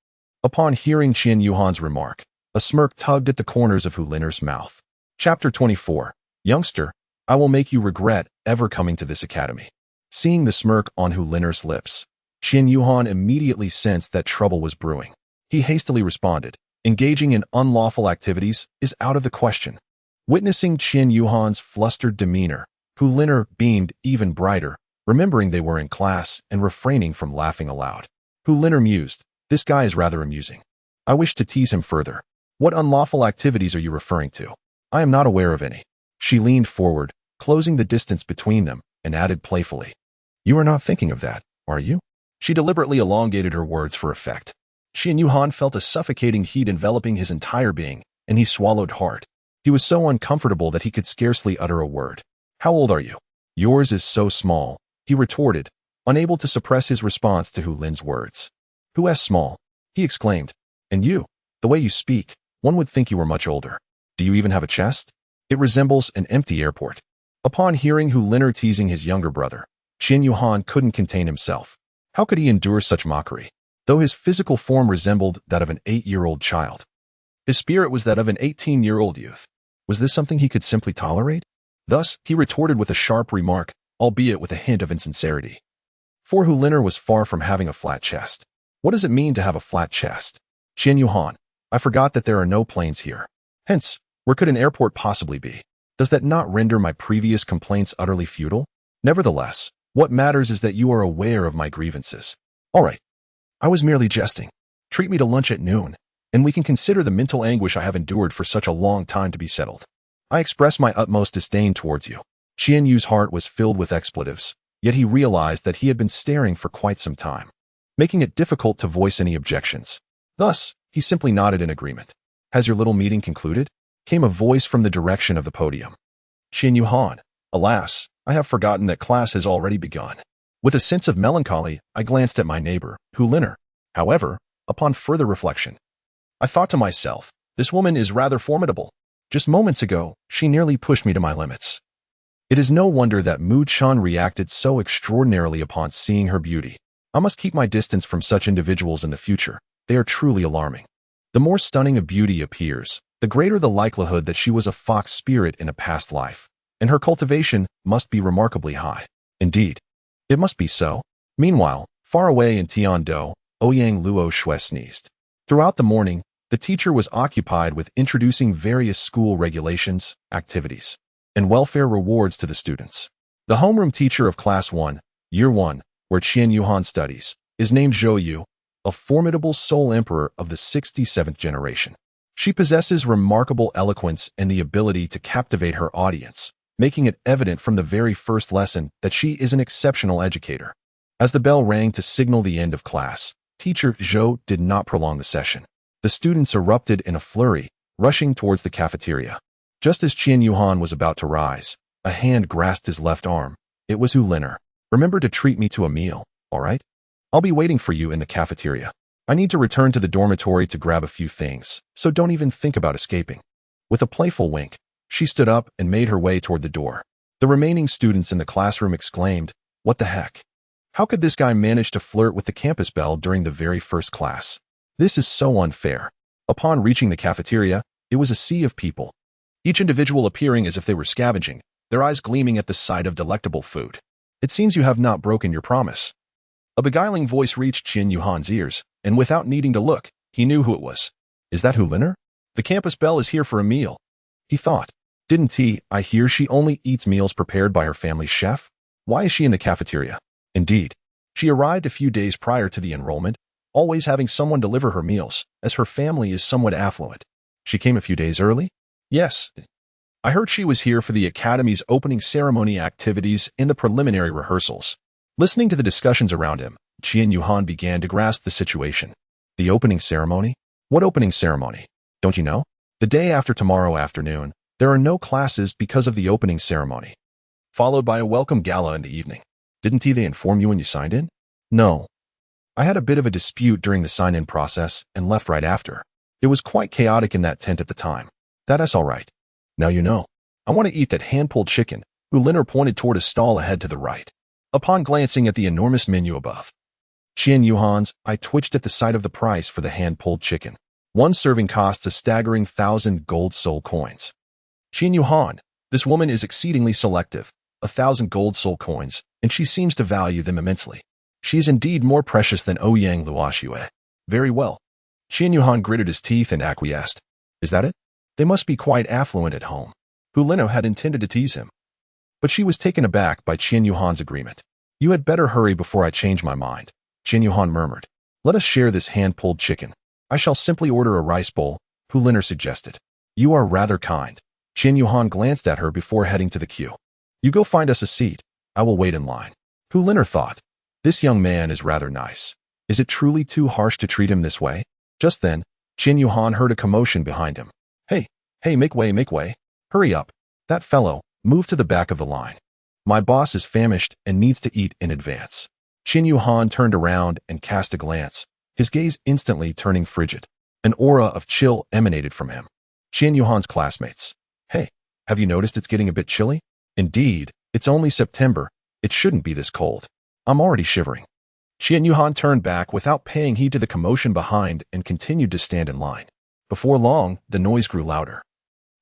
Upon hearing Qian Yuhan's remark, a smirk tugged at the corners of Hu Lin'er's mouth. Chapter 24. Youngster, I will make you regret ever coming to this academy. Seeing the smirk on Hu Lin'er's lips, Qian Yuhan immediately sensed that trouble was brewing. He hastily responded, "Engaging in unlawful activities is out of the question." Witnessing Qian Yuhan's flustered demeanor, Hu Lin'er beamed even brighter, remembering they were in class and refraining from laughing aloud. Hu Lin'er mused, "This guy is rather amusing. I wish to tease him further. What unlawful activities are you referring to? I am not aware of any." She leaned forward, closing the distance between them, and added playfully, "You are not thinking of that, are you?" She deliberately elongated her words for effect. Qian Yuhan felt a suffocating heat enveloping his entire being, and he swallowed hard. He was so uncomfortable that he could scarcely utter a word. "How old are you?" "Yours is so small," he retorted, unable to suppress his response to Hu Lin's words. "Who is small?" he exclaimed. "And you? The way you speak, one would think you were much older. Do you even have a chest? It resembles an empty airport." Upon hearing Hu Lin'er teasing his younger brother, Qian Yuhan couldn't contain himself. How could he endure such mockery? Though his physical form resembled that of an 8-year-old child, his spirit was that of an 18-year-old youth. Was this something he could simply tolerate? Thus, he retorted with a sharp remark, albeit with a hint of insincerity. For Hu Lin'er was far from having a flat chest. What does it mean to have a flat chest? Qian Yuhan, I forgot that there are no planes here. Hence, where could an airport possibly be? Does that not render my previous complaints utterly futile? Nevertheless, what matters is that you are aware of my grievances. All right. I was merely jesting. Treat me to lunch at noon, and we can consider the mental anguish I have endured for such a long time to be settled. I express my utmost disdain towards you. Qian Yu's heart was filled with expletives, yet he realized that he had been staring for quite some time, making it difficult to voice any objections. Thus, he simply nodded in agreement. "Has your little meeting concluded?" came a voice from the direction of the podium. "Qian Yuhan, alas, I have forgotten that class has already begun." With a sense of melancholy, I glanced at my neighbor, Hu Lin'er. However, upon further reflection, I thought to myself, this woman is rather formidable. Just moments ago, she nearly pushed me to my limits. It is no wonder that Mu Chan reacted so extraordinarily upon seeing her beauty. I must keep my distance from such individuals in the future. They are truly alarming. The more stunning a beauty appears, the greater the likelihood that she was a fox spirit in a past life, and her cultivation must be remarkably high. Indeed, it must be so. Meanwhile, far away in Tiando, Ouyang Luo Shui sneezed. Throughout the morning, the teacher was occupied with introducing various school regulations, activities, and welfare rewards to the students. The homeroom teacher of Class 1, Year 1, where Qian Yuhan studies, is named Zhou Yu, a formidable soul emperor of the 67th generation. She possesses remarkable eloquence and the ability to captivate her audience, making it evident from the very first lesson that she is an exceptional educator. As the bell rang to signal the end of class, teacher Zhou did not prolong the session. The students erupted in a flurry, rushing towards the cafeteria. Just as Qian Yuhan was about to rise, a hand grasped his left arm. It was Hu Lin'er. "Remember to treat me to a meal, all right? I'll be waiting for you in the cafeteria. I need to return to the dormitory to grab a few things, so don't even think about escaping." With a playful wink, she stood up and made her way toward the door. The remaining students in the classroom exclaimed, "What the heck? How could this guy manage to flirt with the campus belle during the very first class? This is so unfair." Upon reaching the cafeteria, it was a sea of people, each individual appearing as if they were scavenging, their eyes gleaming at the sight of delectable food. "It seems you have not broken your promise." A beguiling voice reached Qian Yuhan's ears, and without needing to look, he knew who it was. "Is that Hu Lin'er? The campus belle is here for a meal," he thought. "Didn't I hear she only eats meals prepared by her family's chef? Why is she in the cafeteria?" Indeed, she arrived a few days prior to the enrollment, always having someone deliver her meals, as her family is somewhat affluent. She came a few days early? Yes. I heard she was here for the Academy's opening ceremony activities and the preliminary rehearsals. Listening to the discussions around him, Qian Yuhan began to grasp the situation. The opening ceremony? What opening ceremony? Don't you know? The day after tomorrow afternoon, there are no classes because of the opening ceremony. Followed by a welcome gala in the evening. Didn't they inform you when you signed in? No. I had a bit of a dispute during the sign-in process and left right after. It was quite chaotic in that tent at the time. That's all right. Now you know. I want to eat that hand-pulled chicken. Uliner pointed toward a stall ahead to the right. Upon glancing at the enormous menu above, Qian Yuhan's, I twitched at the sight of the price for the hand-pulled chicken. One serving costs a staggering 1,000 gold soul coins. Qian Yuhan, this woman is exceedingly selective. 1,000 gold soul coins, and she seems to value them immensely. She is indeed more precious than Ouyang Luoxue. Very well. Qian Yuhan gritted his teeth and acquiesced. Is that it? They must be quite affluent at home. Hu Lino had intended to tease him. But she was taken aback by Qian Yuhan's agreement. You had better hurry before I change my mind, Qian Yuhan murmured. Let us share this hand-pulled chicken. I shall simply order a rice bowl, Hu Lino suggested. You are rather kind. Qian Yuhan glanced at her before heading to the queue. You go find us a seat. I will wait in line. Hu Lino thought. This young man is rather nice. Is it truly too harsh to treat him this way? Just then, Qian Yuhan heard a commotion behind him. Hey, make way. Hurry up. That fellow, move to the back of the line. My boss is famished and needs to eat in advance. Qian Yuhan turned around and cast a glance, his gaze instantly turning frigid. An aura of chill emanated from him. Qian Yuhan's classmates. Hey, have you noticed it's getting a bit chilly? Indeed, it's only September. It shouldn't be this cold. I'm already shivering. Qian Yuhan turned back without paying heed to the commotion behind and continued to stand in line. Before long, the noise grew louder.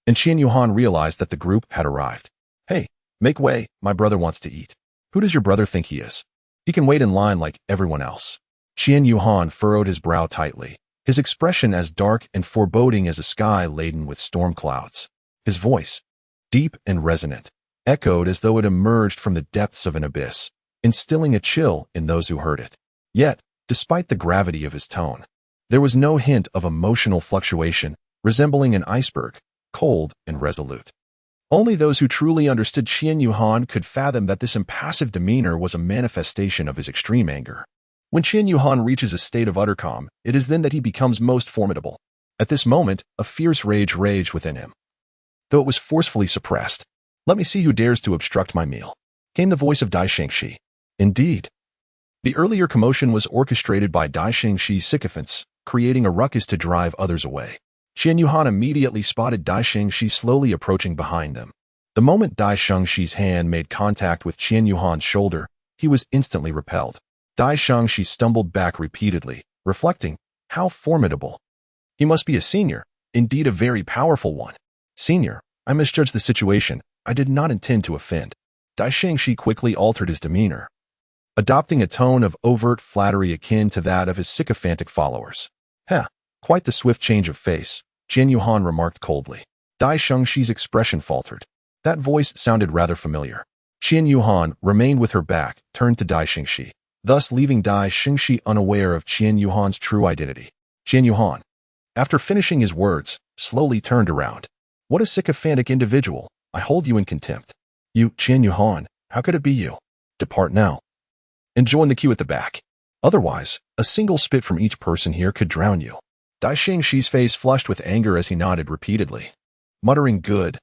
And Qian Yuhan realized that the group had arrived. Hey, make way, my brother wants to eat. Who does your brother think he is? He can wait in line like everyone else. Qian Yuhan furrowed his brow tightly, his expression as dark and foreboding as a sky laden with storm clouds. His voice, deep and resonant, echoed as though it emerged from the depths of an abyss, instilling a chill in those who heard it. Yet, despite the gravity of his tone, there was no hint of emotional fluctuation, resembling an iceberg, cold and resolute. Only those who truly understood Qian Yuhan could fathom that this impassive demeanor was a manifestation of his extreme anger. When Qian Yuhan reaches a state of utter calm, it is then that he becomes most formidable. At this moment, a fierce rage raged within him, though it was forcefully suppressed. Let me see who dares to obstruct my meal, came the voice of Dai Shengshi. Indeed. The earlier commotion was orchestrated by Dai Shengshi's sycophants, creating a ruckus to drive others away. Qian Yuhan immediately spotted Dai Shengshi slowly approaching behind them. The moment Dai Shengshi's hand made contact with Qian Yuhan's shoulder, he was instantly repelled. Dai Shengshi stumbled back repeatedly, reflecting, how formidable. He must be a senior, indeed a very powerful one. Senior, I misjudged the situation. I did not intend to offend. Dai Shengshi quickly altered his demeanor, adopting a tone of overt flattery akin to that of his sycophantic followers. Quite the swift change of face, Qian Yuhan remarked coldly. Dai Shengshi's expression faltered. That voice sounded rather familiar. Qian Yuhan remained with her back, turned to Dai Shengshi, thus leaving Dai Shengshi unaware of Qian Yuhan's true identity. Qian Yuhan, after finishing his words, slowly turned around. What a sycophantic individual. I hold you in contempt. You, Qian Yuhan, how could it be you? Depart now. And join the queue at the back. Otherwise, a single spit from each person here could drown you. Dai Shengshi's face flushed with anger as he nodded repeatedly, muttering good,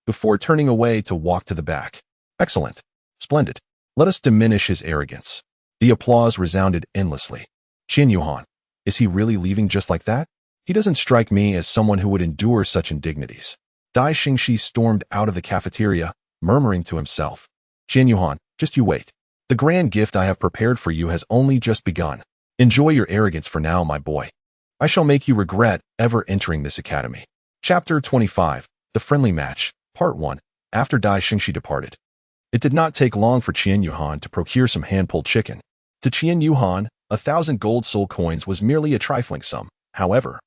before turning away to walk to the back. Excellent. Splendid. Let us diminish his arrogance. The applause resounded endlessly. Qian Yuhan, is he really leaving just like that? He doesn't strike me as someone who would endure such indignities. Dai Shengshi stormed out of the cafeteria, murmuring to himself. Qian Yuhan, just you wait. The grand gift I have prepared for you has only just begun. Enjoy your arrogance for now, my boy. I shall make you regret ever entering this academy. Chapter 25, The Friendly Match, Part 1, After Dai Shengshi departed. It did not take long for Qian Yuhan to procure some hand-pulled chicken. To Qian Yuhan, 1,000 gold soul coins was merely a trifling sum. However,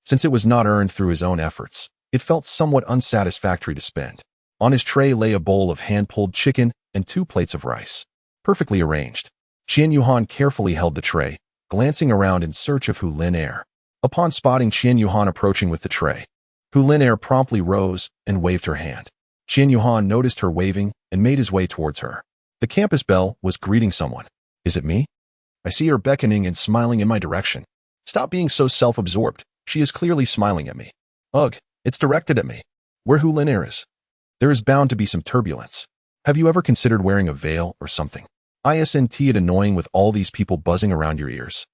since it was not earned through his own efforts, it felt somewhat unsatisfactory to spend. On his tray lay a bowl of hand-pulled chicken and 2 plates of rice, perfectly arranged. Qian Yuhan carefully held the tray, glancing around in search of Hu Lin Air. Upon spotting Qian Yuhan approaching with the tray, Hu Lin Air promptly rose and waved her hand. Qian Yuhan noticed her waving and made his way towards her. The campus belle was greeting someone. Is it me? I see her beckoning and smiling in my direction. Stop being so self-absorbed. She is clearly smiling at me. Ugh, it's directed at me. Where Hu Lin Air is? There is bound to be some turbulence. Have you ever considered wearing a veil or something? Isn't it annoying with all these people buzzing around your ears?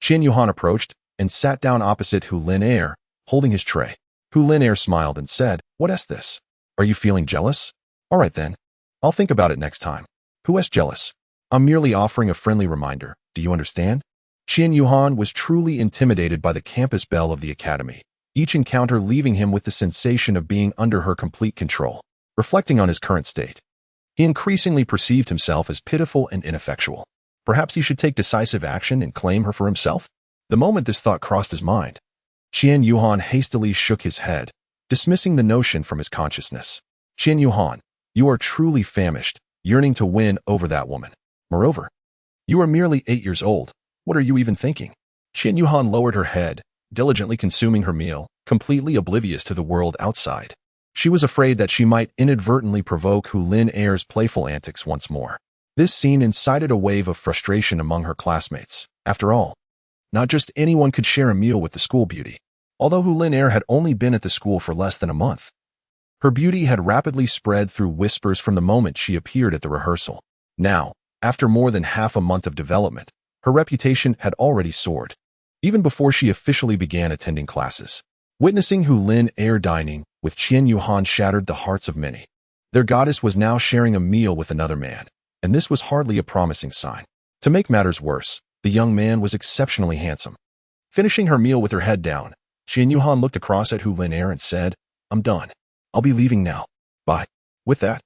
Qian Yuhan approached and sat down opposite Hu Lin Air, holding his tray. Hu Lin Air smiled and said, "What is this? Are you feeling jealous? All right then. I'll think about it next time. Who is jealous? I'm merely offering a friendly reminder. Do you understand?" Qian Yuhan was truly intimidated by the campus belle of the academy, each encounter leaving him with the sensation of being under her complete control. Reflecting on his current state, he increasingly perceived himself as pitiful and ineffectual. Perhaps he should take decisive action and claim her for himself? The moment this thought crossed his mind, Qian Yuhan hastily shook his head, dismissing the notion from his consciousness. Qian Yuhan, you are truly famished, yearning to win over that woman. Moreover, you are merely 8 years old. What are you even thinking? Qian Yuhan lowered her head, diligently consuming her meal, completely oblivious to the world outside. She was afraid that she might inadvertently provoke Hu Lin Air's playful antics once more. This scene incited a wave of frustration among her classmates. After all, not just anyone could share a meal with the school beauty. Although Hu Lin Air had only been at the school for less than a month, her beauty had rapidly spread through whispers from the moment she appeared at the rehearsal. Now, after more than half a month of development, her reputation had already soared, even before she officially began attending classes. Witnessing Hu Lin Air dining with Qian Yuhan shattered the hearts of many. Their goddess was now sharing a meal with another man, and this was hardly a promising sign. To make matters worse, the young man was exceptionally handsome. Finishing her meal with her head down, Qian Yuhan looked across at Hu Lin Air and said, "I'm done. I'll be leaving now. Bye." With that,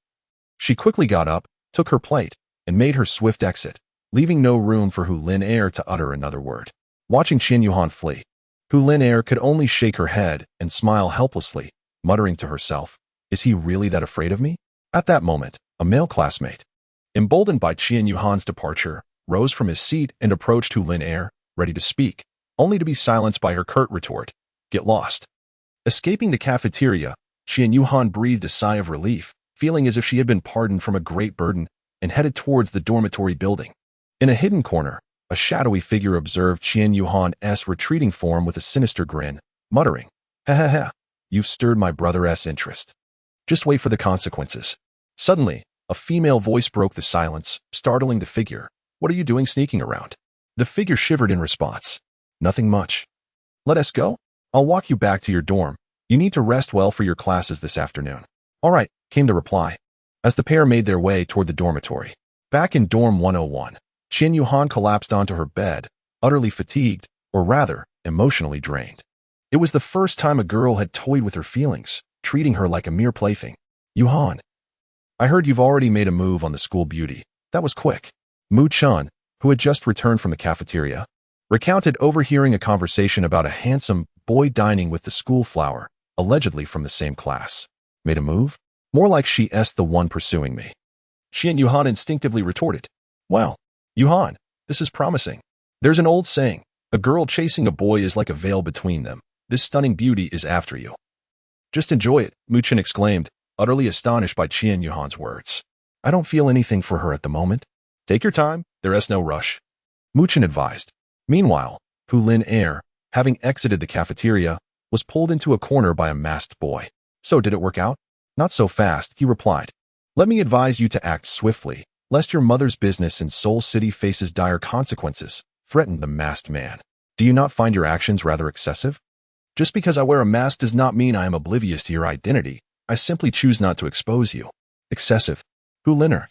she quickly got up, took her plate, and made her swift exit, leaving no room for Hu Lin Air to utter another word. Watching Qian Yuhan flee, Hu Lin Air could only shake her head and smile helplessly, muttering to herself, "Is he really that afraid of me?" At that moment, a male classmate, emboldened by Qian Yuhan's departure, rose from his seat and approached Hu Lin Air, ready to speak, only to be silenced by her curt retort, "Get lost." Escaping the cafeteria, Qian Yuhan breathed a sigh of relief, feeling as if she had been pardoned from a great burden, and headed towards the dormitory building. In a hidden corner, a shadowy figure observed Qian Yuhan's retreating form with a sinister grin, muttering, "Ha ha ha, you've stirred my brother's interest. Just wait for the consequences." Suddenly, a female voice broke the silence, startling the figure. "What are you doing sneaking around?" The figure shivered in response. "Nothing much. Let us go? I'll walk you back to your dorm. You need to rest well for your classes this afternoon." "All right," came the reply, as the pair made their way toward the dormitory. Back in dorm 101, Qian Yuhan collapsed onto her bed, utterly fatigued, or rather, emotionally drained. It was the first time a girl had toyed with her feelings, treating her like a mere plaything. "Yuhan, I heard you've already made a move on the school beauty. That was quick." Mu Chun, who had just returned from the cafeteria, recounted overhearing a conversation about a handsome boy dining with the school flower, allegedly from the same class. "Made a move? More like she's the one pursuing me." Qian Yuhan instinctively retorted, "Well, Yuhan, this is promising. There's an old saying, a girl chasing a boy is like a veil between them. This stunning beauty is after you." "Just enjoy it," Mu Chun exclaimed, utterly astonished by Qian Yuhan's words. "I don't feel anything for her at the moment." "Take your time, there is no rush," Mu Chun advised. Meanwhile, Hu Lin Air, having exited the cafeteria, was pulled into a corner by a masked boy. "So did it work out?" "Not so fast," he replied. "Let me advise you to act swiftly, lest your mother's business in Seoul City faces dire consequences," threatened the masked man. "Do you not find your actions rather excessive?" "Just because I wear a mask does not mean I am oblivious to your identity. I simply choose not to expose you." "Excessive? Hu Lin Air,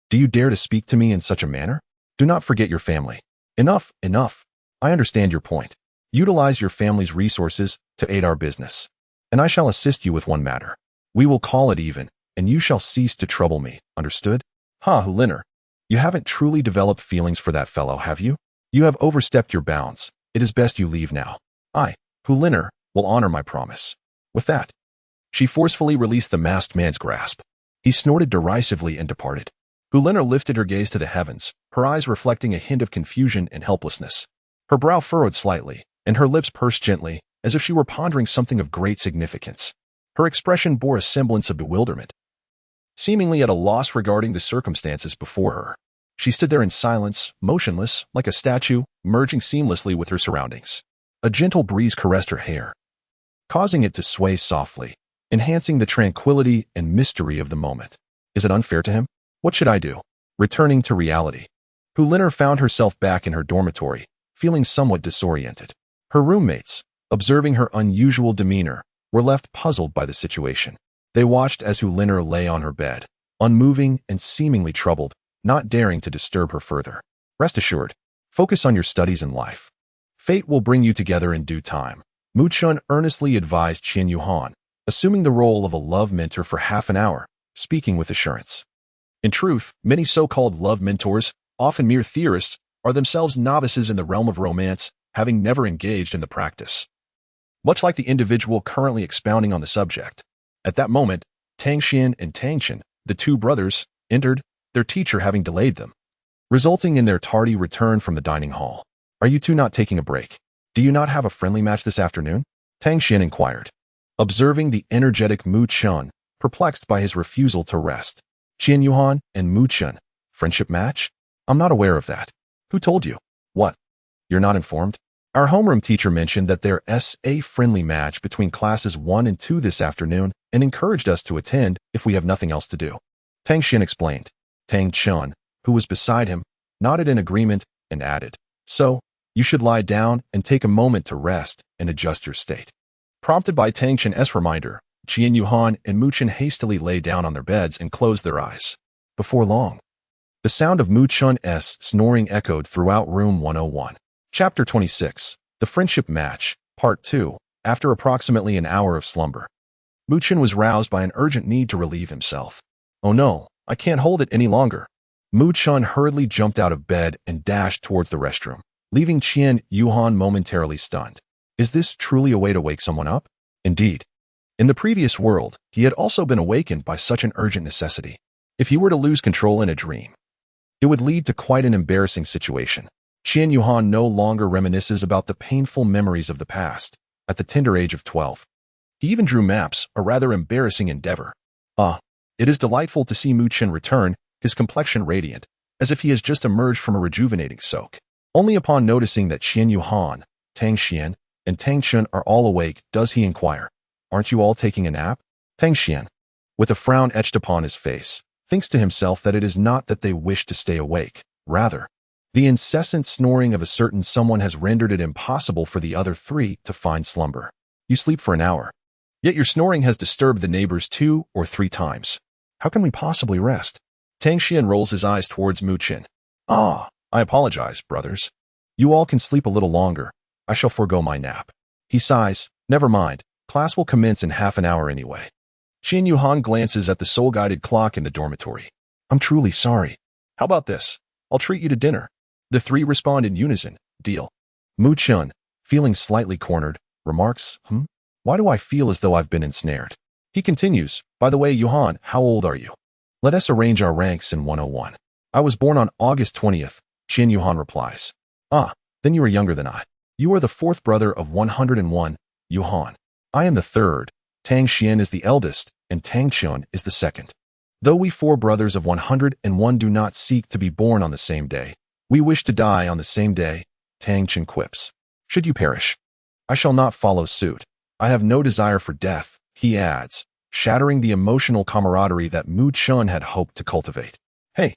do you dare to speak to me in such a manner? Do not forget your family." "Enough, enough. I understand your point. Utilize your family's resources to aid our business, and I shall assist you with one matter. We will call it even, and you shall cease to trouble me, understood?" "Ha, Hu Lin Air, you haven't truly developed feelings for that fellow, have you? You have overstepped your bounds. It is best you leave now. I, Hu Lin Air, will honor my promise." With that, she forcefully released the masked man's grasp. He snorted derisively and departed. Hu Liner lifted her gaze to the heavens, her eyes reflecting a hint of confusion and helplessness. Her brow furrowed slightly, and her lips pursed gently, as if she were pondering something of great significance. Her expression bore a semblance of bewilderment, seemingly at a loss regarding the circumstances before her. She stood there in silence, motionless, like a statue, merging seamlessly with her surroundings. A gentle breeze caressed her hair, causing it to sway softly, enhancing the tranquility and mystery of the moment. Is it unfair to him? What should I do? Returning to reality, Hu Liner found herself back in her dormitory, feeling somewhat disoriented. Her roommates, observing her unusual demeanor, were left puzzled by the situation. They watched as Hu Liner lay on her bed, unmoving and seemingly troubled, not daring to disturb her further. Rest assured, focus on your studies and life. Fate will bring you together in due time, Mu Chun earnestly advised Qian Yuhan, assuming the role of a love mentor for half an hour, speaking with assurance. In truth, many so-called love mentors, often mere theorists, are themselves novices in the realm of romance, having never engaged in the practice. Much like the individual currently expounding on the subject. At that moment, Tang Xian and Tang Chen, the two brothers, entered, their teacher having delayed them, resulting in their tardy return from the dining hall. Are you two not taking a break? Do you not have a friendly match this afternoon? Tang Xian inquired, observing the energetic Mu Chun, perplexed by his refusal to rest. Qian Yuhan and Mu Chun, friendship match? I'm not aware of that. Who told you? What? You're not informed? Our homeroom teacher mentioned that there's a friendly match between classes 1 and 2 this afternoon and encouraged us to attend if we have nothing else to do. Tang Xian explained. Tang Chun, who was beside him, nodded in agreement and added, So, you should lie down and take a moment to rest and adjust your state. Prompted by Tang Chen's reminder, Qian Yuhan and Mu Chun hastily lay down on their beds and closed their eyes. Before long, the sound of Mu Chun's snoring echoed throughout room 101. Chapter 26, The Friendship Match, Part 2. After approximately an hour of slumber, Mu Chun was roused by an urgent need to relieve himself. Oh no, I can't hold it any longer. Mu Chun hurriedly jumped out of bed and dashed towards the restroom, leaving Qian Yuhan momentarily stunned. Is this truly a way to wake someone up? Indeed. In the previous world, he had also been awakened by such an urgent necessity. If he were to lose control in a dream, it would lead to quite an embarrassing situation. Qian Yuhan no longer reminisces about the painful memories of the past, at the tender age of 12. He even drew maps, a rather embarrassing endeavor. It is delightful to see Mu Chun return, his complexion radiant, as if he has just emerged from a rejuvenating soak. Only upon noticing that Qian Yuhan, Tang Xian, and Tang Chun are all awake does he inquire, Aren't you all taking a nap? Tang Xian, with a frown etched upon his face, thinks to himself that it is not that they wish to stay awake. Rather, the incessant snoring of a certain someone has rendered it impossible for the other three to find slumber. You sleep for an hour, yet your snoring has disturbed the neighbors 2 or 3 times. How can we possibly rest? Tang Xian rolls his eyes towards Mu Chun. I apologize, brothers. You all can sleep a little longer. I shall forego my nap. He sighs. Never mind. Class will commence in half an hour anyway. Qian Yuhan glances at the soul-guided clock in the dormitory. I'm truly sorry. How about this? I'll treat you to dinner. The 3 respond in unison. Deal. Mu Chun, feeling slightly cornered, remarks, Why do I feel as though I've been ensnared? He continues, By the way, Yuhan, how old are you? Let us arrange our ranks in 101. I was born on August 20th, Qian Yuhan replies. Then you are younger than I. You are the 4th brother of 101, Yuhan. I am the 3rd. Tang Xian is the eldest, and Tang Chun is the 2nd. Though we 4 brothers of 101 do not seek to be born on the same day, we wish to die on the same day, Tang Chun quips. Should you perish, I shall not follow suit. I have no desire for death, he adds, shattering the emotional camaraderie that Mu Chun had hoped to cultivate. Hey,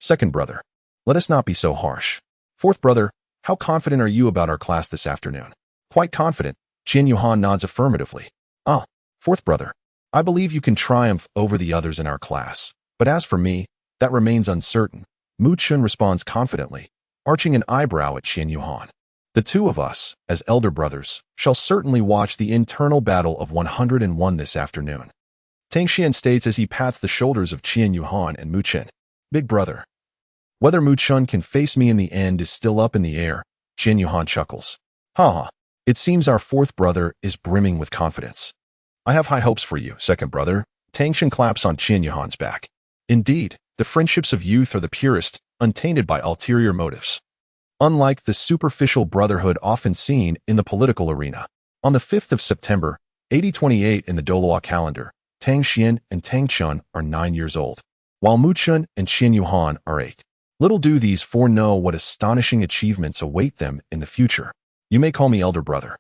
2nd brother. Let us not be so harsh. 4th brother, how confident are you about our class this afternoon? Quite confident, Qian Yuhan nods affirmatively. 4th brother, I believe you can triumph over the others in our class. But as for me, that remains uncertain. Mu Chun responds confidently, arching an eyebrow at Qian Yuhan. The 2 of us, as elder brothers, shall certainly watch the internal battle of 101 this afternoon. Tang Xian states as he pats the shoulders of Qian Yuhan and Mu Chun. Big brother. Whether Mu Chun can face me in the end is still up in the air, Qian Yuhan chuckles. It seems our 4th brother is brimming with confidence. I have high hopes for you, 2nd brother. Tang Xian claps on Qian Yuhan's back. Indeed, The friendships of youth are the purest, untainted by ulterior motives. Unlike the superficial brotherhood often seen in the political arena. On the 5th of September, 8028 in the Douluo calendar, Tang Xian and Tang Chun are 9 years old, while Mu Chun and Qian Yuhan are 8. Little do these four know what astonishing achievements await them in the future. You may call me elder brother.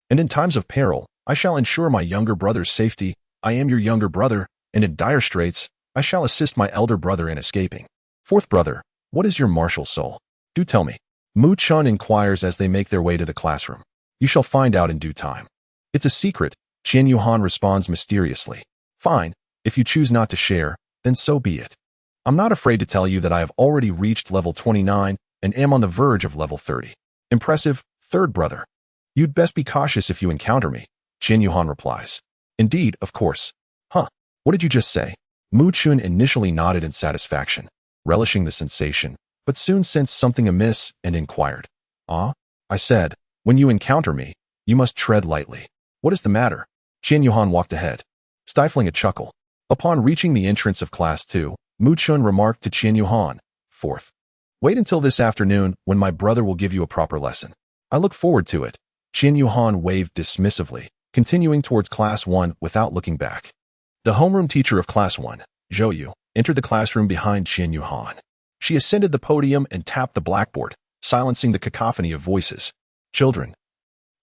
And in times of peril, I shall ensure my younger brother's safety. I am your younger brother, and in dire straits, I shall assist my elder brother in escaping. Fourth brother, what is your martial soul? Do tell me. Mu Chun inquires as they make their way to the classroom. You shall find out in due time. It's a secret, Qian Yuhan responds mysteriously. Fine, if you choose not to share, then so be it. I'm not afraid to tell you that I have already reached level 29 and am on the verge of level 30. Impressive, third brother. You'd best be cautious if you encounter me, Qian Yuhan replies. Indeed, of course. Huh, what did you just say? Mu Chun initially nodded in satisfaction, relishing the sensation, but soon sensed something amiss and inquired. Ah? I said, when you encounter me, you must tread lightly. What is the matter? Qian Yuhan walked ahead, stifling a chuckle. Upon reaching the entrance of Class 2, Mu Chun remarked to Qian Yuhan, Fourth. Wait until this afternoon when my brother will give you a proper lesson. I look forward to it. Qian Yuhan waved dismissively, continuing towards Class 1 without looking back. The homeroom teacher of Class 1, Zhou Yu, entered the classroom behind Qian Yuhan. She ascended the podium and tapped the blackboard, silencing the cacophony of voices. Children,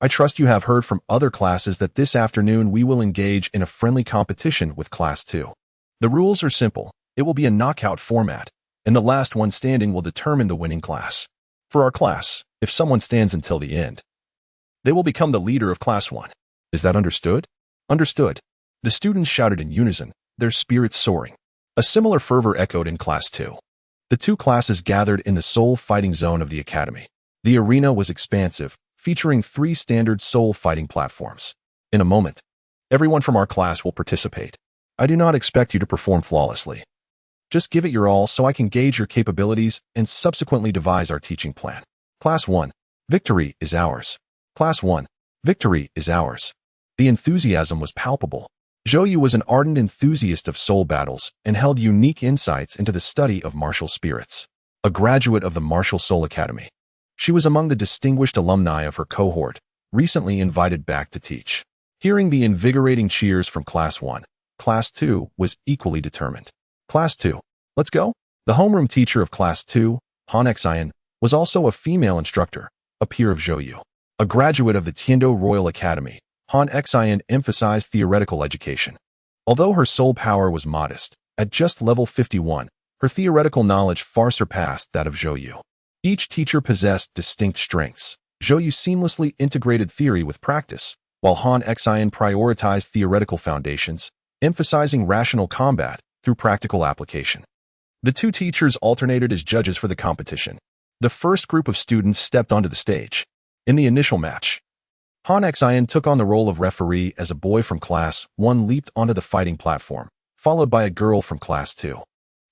I trust you have heard from other classes that this afternoon we will engage in a friendly competition with Class 2. The rules are simple. It will be a knockout format, and the last one standing will determine the winning class. For our class, if someone stands until the end, they will become the leader of Class 1. Is that understood? Understood. The students shouted in unison, their spirits soaring. A similar fervor echoed in Class 2. The two classes gathered in the soul fighting zone of the academy. The arena was expansive, featuring 3 standard soul fighting platforms. In a moment, everyone from our class will participate. I do not expect you to perform flawlessly. Just give it your all so I can gauge your capabilities and subsequently devise our teaching plan. Class 1. Victory is ours. Class 1. Victory is ours. The enthusiasm was palpable. Zhou Yu was an ardent enthusiast of soul battles and held unique insights into the study of martial spirits. A graduate of the Martial Soul Academy, she was among the distinguished alumni of her cohort, recently invited back to teach. Hearing the invigorating cheers from Class 1, Class 2 was equally determined. Class 2, let's go? The homeroom teacher of Class 2, Han Xian, was also a female instructor, a peer of Zhou Yu. A graduate of the Tiando Royal Academy, Han Xian emphasized theoretical education. Although her soul power was modest, at just level 51, her theoretical knowledge far surpassed that of Zhou Yu. Each teacher possessed distinct strengths. Zhou Yu seamlessly integrated theory with practice, while Han Xian prioritized theoretical foundations, emphasizing rational combat through practical application. The two teachers alternated as judges for the competition. The first group of students stepped onto the stage. In the initial match, Han Xian took on the role of referee as a boy from Class 1 leaped onto the fighting platform, followed by a girl from Class 2.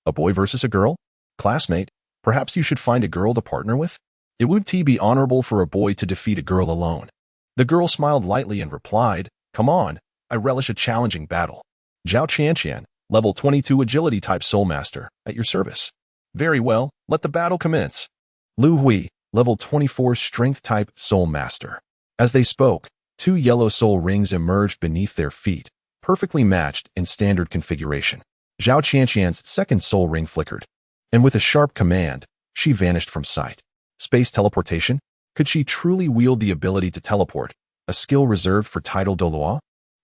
A boy versus a girl? Classmate, perhaps you should find a girl to partner with? It would be honorable for a boy to defeat a girl alone. The girl smiled lightly and replied, Come on, I relish a challenging battle. Zhao Qianqian, level 22 agility type soul master, at your service. Very well, let the battle commence. Lu Hui, level 24 strength type soul master. As they spoke, 2 yellow soul rings emerged beneath their feet, perfectly matched in standard configuration. Zhao Qianqian's second soul ring flickered, and with a sharp command, she vanished from sight. Space teleportation? Could she truly wield the ability to teleport, a skill reserved for title Douluo?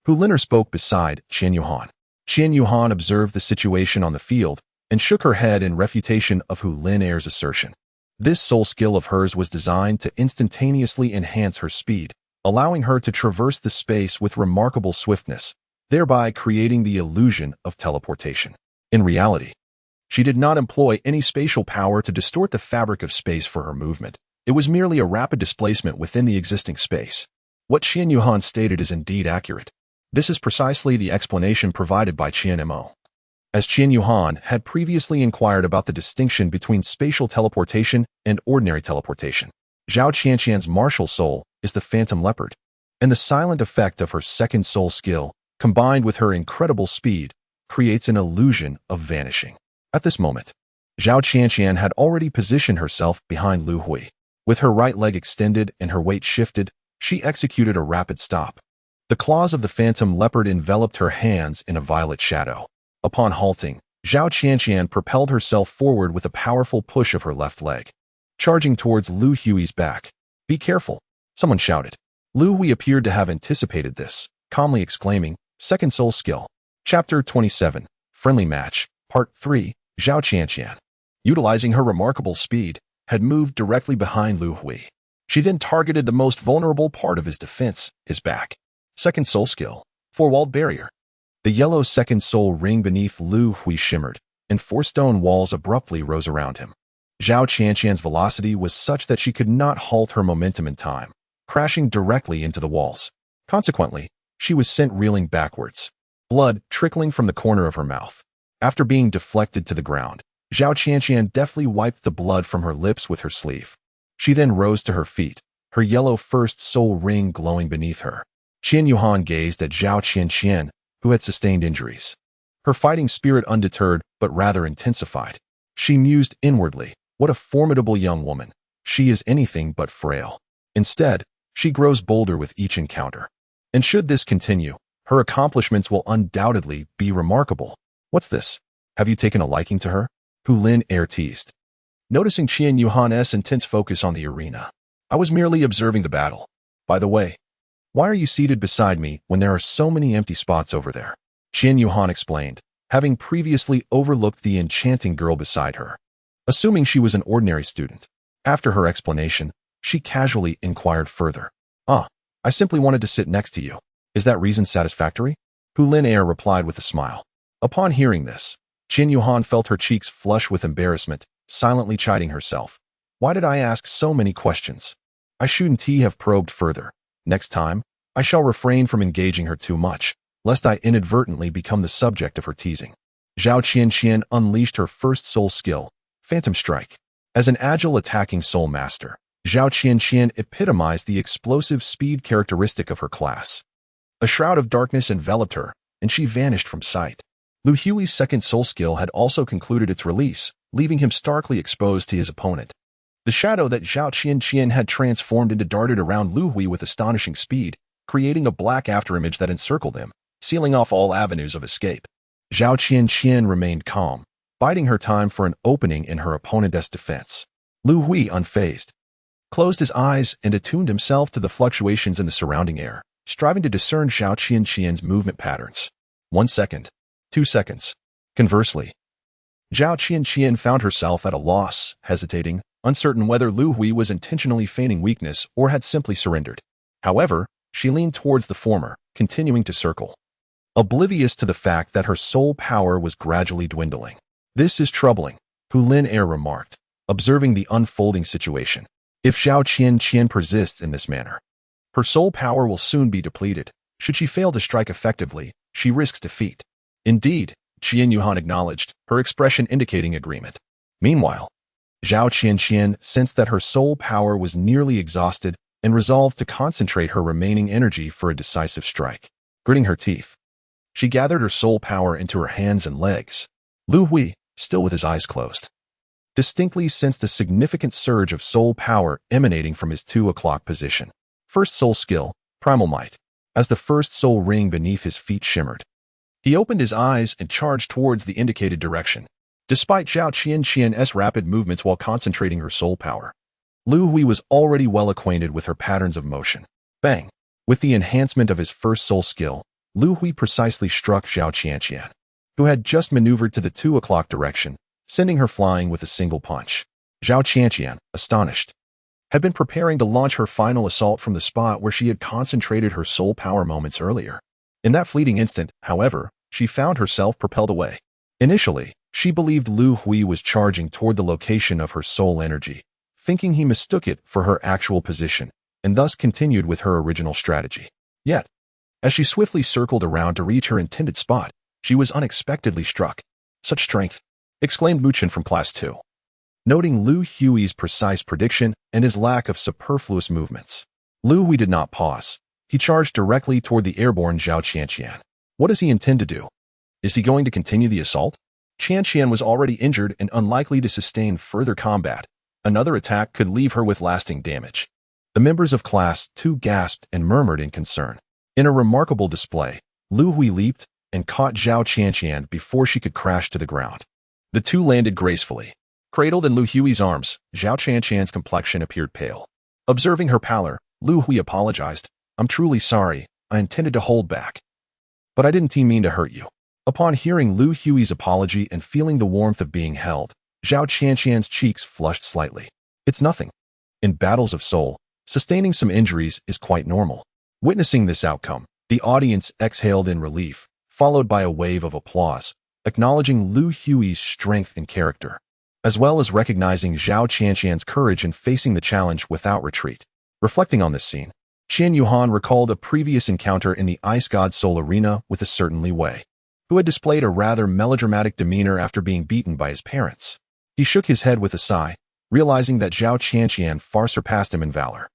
Hu Liner spoke beside Qian Yuhan. Qian Yuhan observed the situation on the field and shook her head in refutation of Hu Liner's assertion. This soul skill of hers was designed to instantaneously enhance her speed, allowing her to traverse the space with remarkable swiftness, thereby creating the illusion of teleportation. In reality, she did not employ any spatial power to distort the fabric of space for her movement. It was merely a rapid displacement within the existing space. What Qian Yuhan stated is indeed accurate. This is precisely the explanation provided by Qian Mo. As Qian Yuhan had previously inquired about the distinction between spatial teleportation and ordinary teleportation. Zhao Qianqian's martial soul is the phantom leopard, and the silent effect of her second soul skill, combined with her incredible speed, creates an illusion of vanishing. At this moment, Zhao Qianqian had already positioned herself behind Lu Hui. With her right leg extended and her weight shifted, she executed a rapid stop. The claws of the phantom leopard enveloped her hands in a violet shadow. Upon halting, Zhao Qianqian propelled herself forward with a powerful push of her left leg, charging towards Lu Hui's back. "Be careful," someone shouted. Lu Hui appeared to have anticipated this, calmly exclaiming, "Second soul skill." Chapter 27, Friendly Match, Part 3, Zhao Qianqian, utilizing her remarkable speed, had moved directly behind Lu Hui. She then targeted the most vulnerable part of his defense, his back. Second soul skill, Four-walled barrier. The yellow second soul ring beneath Lu Hui shimmered, and four stone walls abruptly rose around him. Zhao Qianqian's velocity was such that she could not halt her momentum in time, crashing directly into the walls. Consequently, she was sent reeling backwards, blood trickling from the corner of her mouth. After being deflected to the ground, Zhao Qianqian deftly wiped the blood from her lips with her sleeve. She then rose to her feet, her yellow first soul ring glowing beneath her. Qian Yuhan gazed at Zhao Qianqian, who had sustained injuries. Her fighting spirit undeterred, but rather intensified. She mused inwardly, "What a formidable young woman. She is anything but frail. Instead, she grows bolder with each encounter. And should this continue, her accomplishments will undoubtedly be remarkable." "What's this? Have you taken a liking to her?" Hu Lin air teased. Noticing Qian Yuhan's intense focus on the arena, "I was merely observing the battle. By the way, why are you seated beside me when there are so many empty spots over there?" Qian Yuhan explained, having previously overlooked the enchanting girl beside her, assuming she was an ordinary student. After her explanation, she casually inquired further. I simply wanted to sit next to you. Is that reason satisfactory?" Hu Lin air replied with a smile. Upon hearing this, Qian Yuhan felt her cheeks flush with embarrassment, silently chiding herself. "Why did I ask so many questions? I shouldn't have probed further. Next time, I shall refrain from engaging her too much, lest I inadvertently become the subject of her teasing." Zhao Qianqian unleashed her first soul skill, Phantom Strike. As an agile attacking soul master, Zhao Qianqian epitomized the explosive speed characteristic of her class. A shroud of darkness enveloped her, and she vanished from sight. Lu Hui's second soul skill had also concluded its release, leaving him starkly exposed to his opponent. The shadow that Zhao Qianqian had transformed into darted around Lu Hui with astonishing speed, creating a black afterimage that encircled him, sealing off all avenues of escape. Zhao Qianqian remained calm, biding her time for an opening in her opponent's defense. Lu Hui, unfazed, closed his eyes and attuned himself to the fluctuations in the surrounding air, striving to discern Zhao Qianqian's movement patterns. 1 second. 2 seconds. Conversely, Zhao Qianqian found herself at a loss, hesitating, uncertain whether Lu Hui was intentionally feigning weakness or had simply surrendered. However, she leaned towards the former, continuing to circle, oblivious to the fact that her soul power was gradually dwindling. "This is troubling," Hu Lin air remarked, observing the unfolding situation. "If Zhao Qianqian persists in this manner, her soul power will soon be depleted. Should she fail to strike effectively, she risks defeat." "Indeed," Qian Yuhan acknowledged, her expression indicating agreement. Meanwhile, Zhao Qianqian sensed that her soul power was nearly exhausted and resolved to concentrate her remaining energy for a decisive strike. Gritting her teeth, she gathered her soul power into her hands and legs. Lu Hui, still with his eyes closed, distinctly sensed a significant surge of soul power emanating from his 2 o'clock position. First soul skill, Primal Might. As the first soul ring beneath his feet shimmered, he opened his eyes and charged towards the indicated direction. Despite Zhao Qianqian's rapid movements while concentrating her soul power, Lu Hui was already well acquainted with her patterns of motion. Bang! With the enhancement of his first soul skill, Lu Hui precisely struck Zhao Qianqian, who had just maneuvered to the 2 o'clock direction, sending her flying with a single punch. Zhao Qianqian, astonished, had been preparing to launch her final assault from the spot where she had concentrated her soul power moments earlier. In that fleeting instant, however, she found herself propelled away. Initially, she believed Lu Hui was charging toward the location of her soul energy, thinking he mistook it for her actual position, and thus continued with her original strategy. Yet, as she swiftly circled around to reach her intended spot, she was unexpectedly struck. "Such strength!" exclaimed Muchen from Class 2. Noting Lu Hui's precise prediction and his lack of superfluous movements, Lu Hui did not pause. He charged directly toward the airborne Zhao Qianqian. What does he intend to do? Is he going to continue the assault? Qian was already injured and unlikely to sustain further combat. Another attack could leave her with lasting damage. The members of Class 2 gasped and murmured in concern. In a remarkable display, Lu Hui leaped and caught Zhao Qian before she could crash to the ground. The two landed gracefully. Cradled in Lu Hui's arms, Zhao Qian's complexion appeared pale. Observing her pallor, Lu Hui apologized. "I'm truly sorry. I intended to hold back. But I didn't mean to hurt you." Upon hearing Lu Hui's apology and feeling the warmth of being held, Zhao Qian's cheeks flushed slightly. It's nothing. In battles of soul, sustaining some injuries is quite normal. Witnessing this outcome, the audience exhaled in relief, followed by a wave of applause, acknowledging Lu Hui's strength and character, as well as recognizing Zhao Qian's courage in facing the challenge without retreat. Reflecting on this scene, Qian Yuhan recalled a previous encounter in the Ice God Soul Arena with a certain Li Wei, who had displayed a rather melodramatic demeanor after being beaten by his parents. He shook his head with a sigh, realizing that Zhao Qian far surpassed him in valor.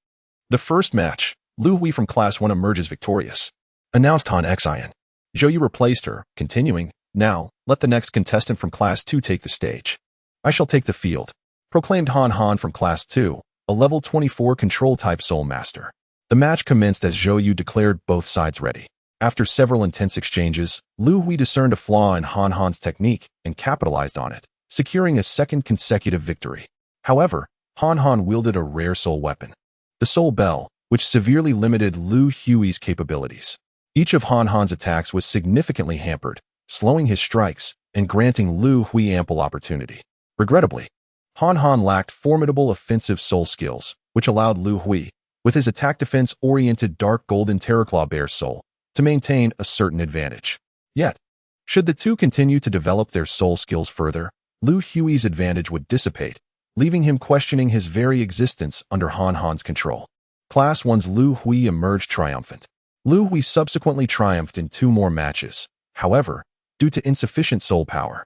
The first match, Lu Hui from Class 1 emerges victorious, announced Han Xian. Zhou Yu replaced her, continuing, "Now, let the next contestant from Class 2 take the stage." "I shall take the field," proclaimed Han from Class 2, a level 24 control-type Soul Master. The match commenced as Zhou Yu declared both sides ready. After several intense exchanges, Lu Hui discerned a flaw in Han's technique and capitalized on it, securing a second consecutive victory. However, Han wielded a rare soul weapon, the Soul Bell, which severely limited Lu Hui's capabilities. Each of Han's attacks was significantly hampered, slowing his strikes and granting Lu Hui ample opportunity. Regrettably, Han lacked formidable offensive soul skills, which allowed Lu Hui, with his attack defense-oriented dark golden Terraclaw Bear soul, to maintain a certain advantage. Yet, should the two continue to develop their soul skills further, Lu Hui's advantage would dissipate, leaving him questioning his very existence under Han's control. Class 1's Lu Hui emerged triumphant. Lu Hui subsequently triumphed in 2 more matches, however, due to insufficient soul power.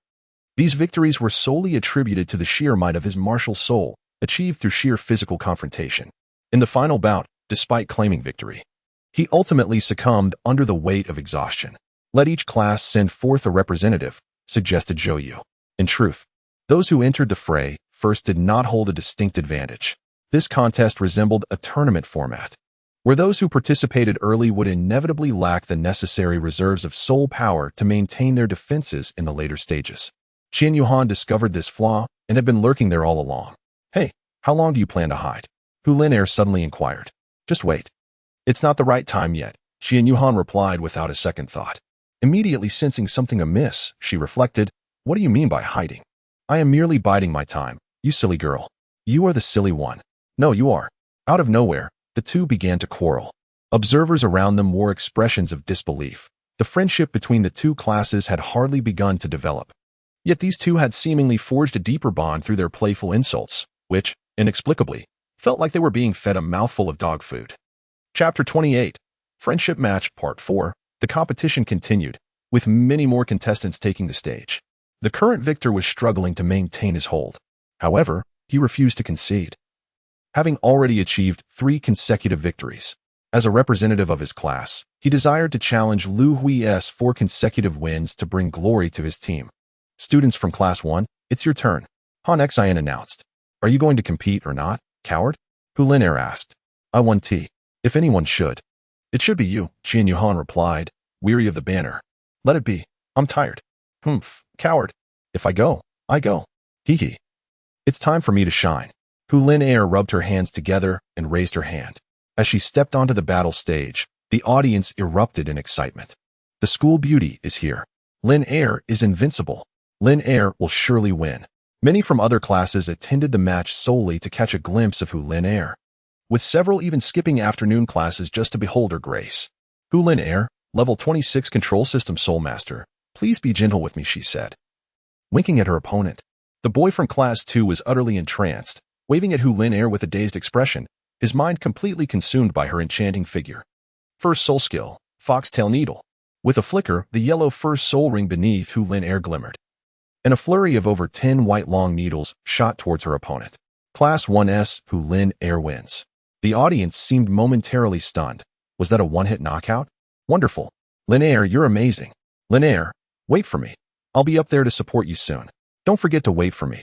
These victories were solely attributed to the sheer might of his martial soul, achieved through sheer physical confrontation. In the final bout, despite claiming victory, he ultimately succumbed under the weight of exhaustion. "Let each class send forth a representative," suggested Zhou Yu. In truth, those who entered the fray first did not hold a distinct advantage. This contest resembled a tournament format, where those who participated early would inevitably lack the necessary reserves of soul power to maintain their defenses in the later stages. Qian Yuhan discovered this flaw and had been lurking there all along. "Hey, how long do you plan to hide?" Hu Lin suddenly inquired. "Just wait. It's not the right time yet," Qian Yuhan replied without a second thought. Immediately sensing something amiss, she reflected, "What do you mean by hiding?" "I am merely biding my time, you silly girl." "You are the silly one." "No, you are." Out of nowhere, the two began to quarrel. Observers around them wore expressions of disbelief. The friendship between the two classes had hardly begun to develop. Yet these two had seemingly forged a deeper bond through their playful insults, which, inexplicably, felt like they were being fed a mouthful of dog food. Chapter 28, Friendship Match Part 4. The competition continued, with many more contestants taking the stage. The current victor was struggling to maintain his hold. However, he refused to concede. Having already achieved 3 consecutive victories, as a representative of his class, he desired to challenge Lu Hui's 4 consecutive wins to bring glory to his team. "Students from Class 1, it's your turn," Han Xian announced. "Are you going to compete or not, coward?" Hu Lin asked. "I won T. If anyone should, it should be you," Qian Yuhan replied, weary of the banner. "Let it be. I'm tired." "Humph, coward. If I go, I go. Hee hee. It's time for me to shine." Hu Lin rubbed her hands together and raised her hand. As she stepped onto the battle stage, the audience erupted in excitement. "The school beauty is here. Lin is invincible. Lin will surely win." Many from other classes attended the match solely to catch a glimpse of Hu Lin, with several even skipping afternoon classes just to behold her grace. "Hu Lin, level 26 Control System Soul Master, please be gentle with me," she said, winking at her opponent. The boy from Class 2 was utterly entranced, waving at Hu Lin with a dazed expression, his mind completely consumed by her enchanting figure. First soul skill, Foxtail Needle. With a flicker, the yellow first soul ring beneath Hu Lin glimmered, and a flurry of over 10 white long needles shot towards her opponent. Class 1's Hu Lin wins. The audience seemed momentarily stunned. Was that a one-hit knockout? Wonderful. Lin, you're amazing. Lin, wait for me. I'll be up there to support you soon. Don't forget to wait for me.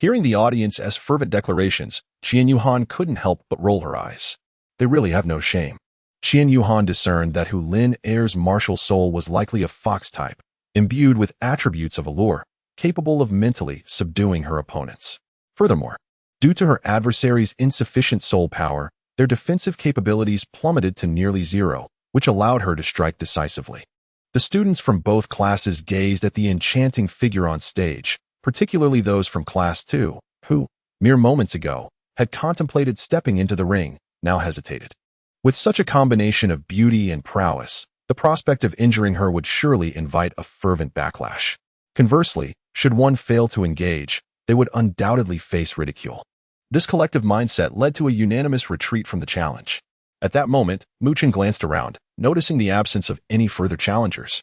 Hearing the audience's fervent declarations, Qian Yuhan couldn't help but roll her eyes. They really have no shame. Qian Yuhan discerned that Hu Lin Er's martial soul was likely a fox type, imbued with attributes of allure, capable of mentally subduing her opponents. Furthermore, due to her adversary's insufficient soul power, their defensive capabilities plummeted to nearly zero, which allowed her to strike decisively. The students from both classes gazed at the enchanting figure on stage, particularly those from Class 2, who, mere moments ago, had contemplated stepping into the ring, now hesitated. With such a combination of beauty and prowess, the prospect of injuring her would surely invite a fervent backlash. Conversely, should one fail to engage, they would undoubtedly face ridicule. This collective mindset led to a unanimous retreat from the challenge. At that moment, Mu Chen glanced around, noticing the absence of any further challengers.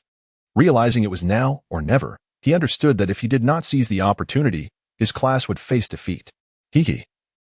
Realizing it was now or never, he understood that if he did not seize the opportunity, his class would face defeat. Hee.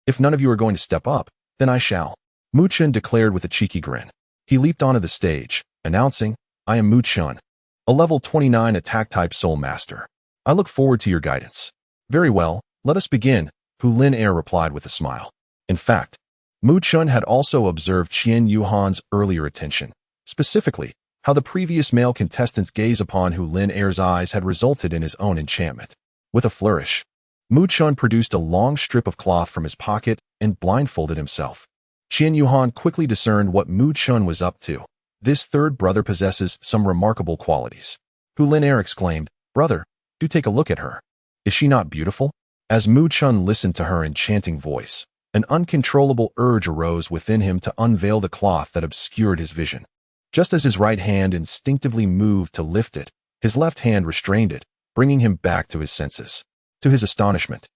If none of you are going to step up, then I shall, Mu Chen declared with a cheeky grin. He leaped onto the stage, announcing, I am Mu Chen, a level 29 attack-type soul master. I look forward to your guidance. Very well, let us begin, Hu Lin Er replied with a smile. In fact, Mu Chen had also observed Qian Yuhan's earlier attention, specifically, how the previous male contestant's gaze upon Hu Lin Er's eyes had resulted in his own enchantment. With a flourish, Mu Chen produced a long strip of cloth from his pocket and blindfolded himself. Qian Yuhan quickly discerned what Mu Chen was up to. This third brother possesses some remarkable qualities. Hu Lin Er exclaimed, Brother, do take a look at her. Is she not beautiful? As Mu Chen listened to her enchanting voice, an uncontrollable urge arose within him to unveil the cloth that obscured his vision. Just as his right hand instinctively moved to lift it, his left hand restrained it, bringing him back to his senses. To his astonishment,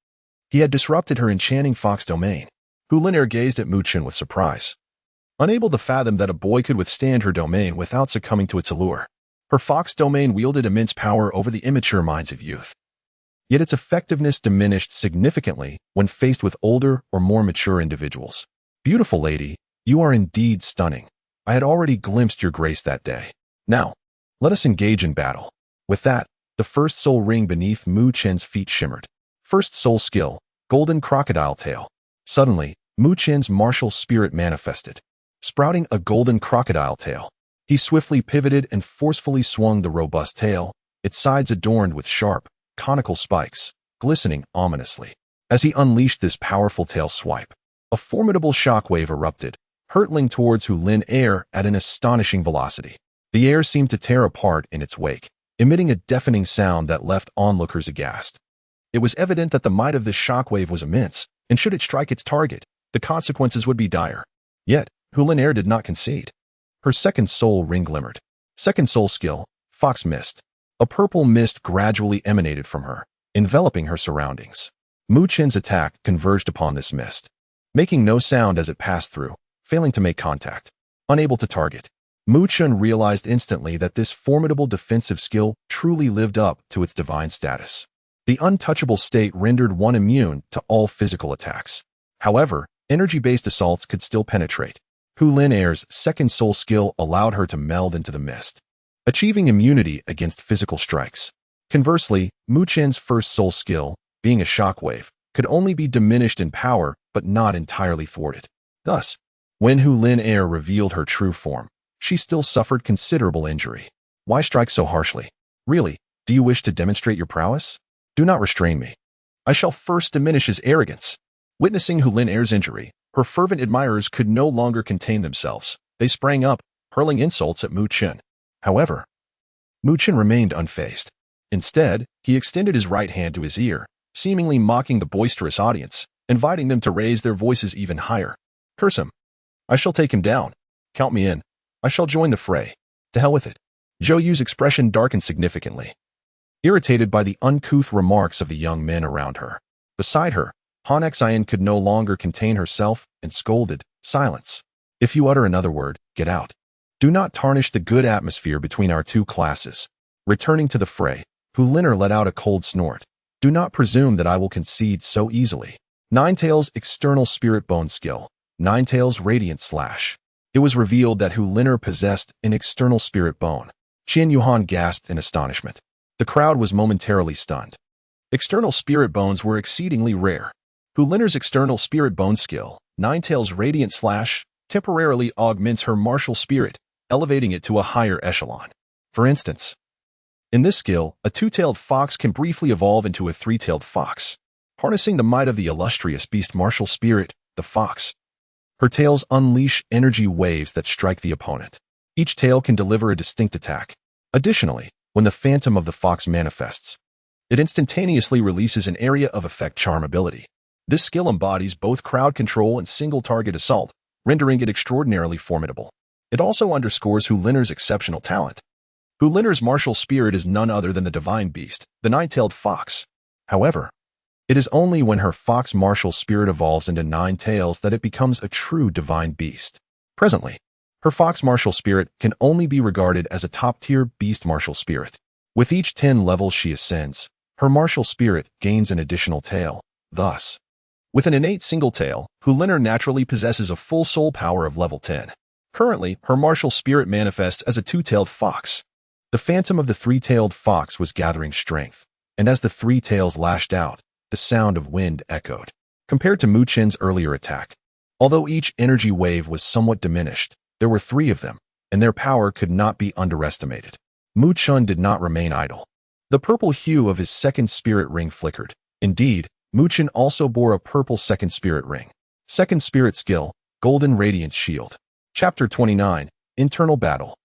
he had disrupted her enchanting fox domain. Hu Lin Er gazed at Mu Chen with surprise, unable to fathom that a boy could withstand her domain without succumbing to its allure. Her fox domain wielded immense power over the immature minds of youth. Yet its effectiveness diminished significantly when faced with older or more mature individuals. Beautiful lady, you are indeed stunning. I had already glimpsed your grace that day. Now, let us engage in battle. With that, the first soul ring beneath Mu Chen's feet shimmered. First soul skill, Golden Crocodile Tail. Suddenly, Mu Chen's martial spirit manifested, sprouting a golden crocodile tail. He swiftly pivoted and forcefully swung the robust tail, its sides adorned with sharp, conical spikes, glistening ominously. As he unleashed this powerful tail swipe, a formidable shockwave erupted, hurtling towards Hu Lin Er at an astonishing velocity. The air seemed to tear apart in its wake, emitting a deafening sound that left onlookers aghast. It was evident that the might of this shockwave was immense, and should it strike its target, the consequences would be dire. Yet, Hu Lin Er did not concede. Her second soul ring glimmered. Second soul skill, Fox Mist. A purple mist gradually emanated from her, enveloping her surroundings. Mu Chen's attack converged upon this mist, making no sound as it passed through, failing to make contact. Unable to target, Mu Chen realized instantly that this formidable defensive skill truly lived up to its divine status. The untouchable state rendered one immune to all physical attacks. However, energy-based assaults could still penetrate. Hu Lin Er's second soul skill allowed her to meld into the mist, achieving immunity against physical strikes. Conversely, Mu Chen's first soul skill, being a shockwave, could only be diminished in power but not entirely thwarted. Thus, when Hu Lin Er revealed her true form, she still suffered considerable injury. Why strike so harshly? Really, do you wish to demonstrate your prowess? Do not restrain me. I shall first diminish his arrogance. Witnessing Hu Lin Er's injury, her fervent admirers could no longer contain themselves. They sprang up, hurling insults at Mu Chen. However, Mu Chen remained unfazed. Instead, he extended his right hand to his ear, seemingly mocking the boisterous audience, inviting them to raise their voices even higher. Curse him. I shall take him down. Count me in. I shall join the fray. To hell with it. Zhou Yu's expression darkened significantly, irritated by the uncouth remarks of the young men around her. Beside her, Han Xian could no longer contain herself and scolded, Silence. If you utter another word, get out. Do not tarnish the good atmosphere between our two classes. Returning to the fray, Hu Lin Er let out a cold snort. Do not presume that I will concede so easily. Ninetail's external spirit bone skill, Ninetail's radiant slash. It was revealed that Hu Lin Er possessed an external spirit bone. Qian Yuhan gasped in astonishment. The crowd was momentarily stunned. External spirit bones were exceedingly rare. Hulinner's external spirit bone skill, Ninetales Radiant Slash, temporarily augments her martial spirit, elevating it to a higher echelon. For instance, in this skill, a two-tailed fox can briefly evolve into a three-tailed fox, harnessing the might of the illustrious beast martial spirit, the fox. Her tails unleash energy waves that strike the opponent. Each tail can deliver a distinct attack. Additionally, when the phantom of the fox manifests, it instantaneously releases an area of effect charm ability. This skill embodies both crowd control and single-target assault, rendering it extraordinarily formidable. It also underscores Hulinner's exceptional talent. Hulinner's martial spirit is none other than the divine beast, the nine-tailed fox. However, it is only when her fox martial spirit evolves into 9 tails that it becomes a true divine beast. Presently, her fox martial spirit can only be regarded as a top-tier beast martial spirit. With each 10 levels she ascends, her martial spirit gains an additional tail. Thus, with an innate single tail, Hulinner naturally possesses a full soul power of level 10. Currently, her martial spirit manifests as a two-tailed fox. The phantom of the three-tailed fox was gathering strength, and as the 3 tails lashed out, the sound of wind echoed. Compared to Mu Chen's earlier attack, although each energy wave was somewhat diminished, there were 3 of them, and their power could not be underestimated. Mu Chen did not remain idle. The purple hue of his second spirit ring flickered. Indeed, Mu Chen also bore a purple second spirit ring. Second spirit skill, Golden Radiance Shield. Chapter 29, Internal Battle.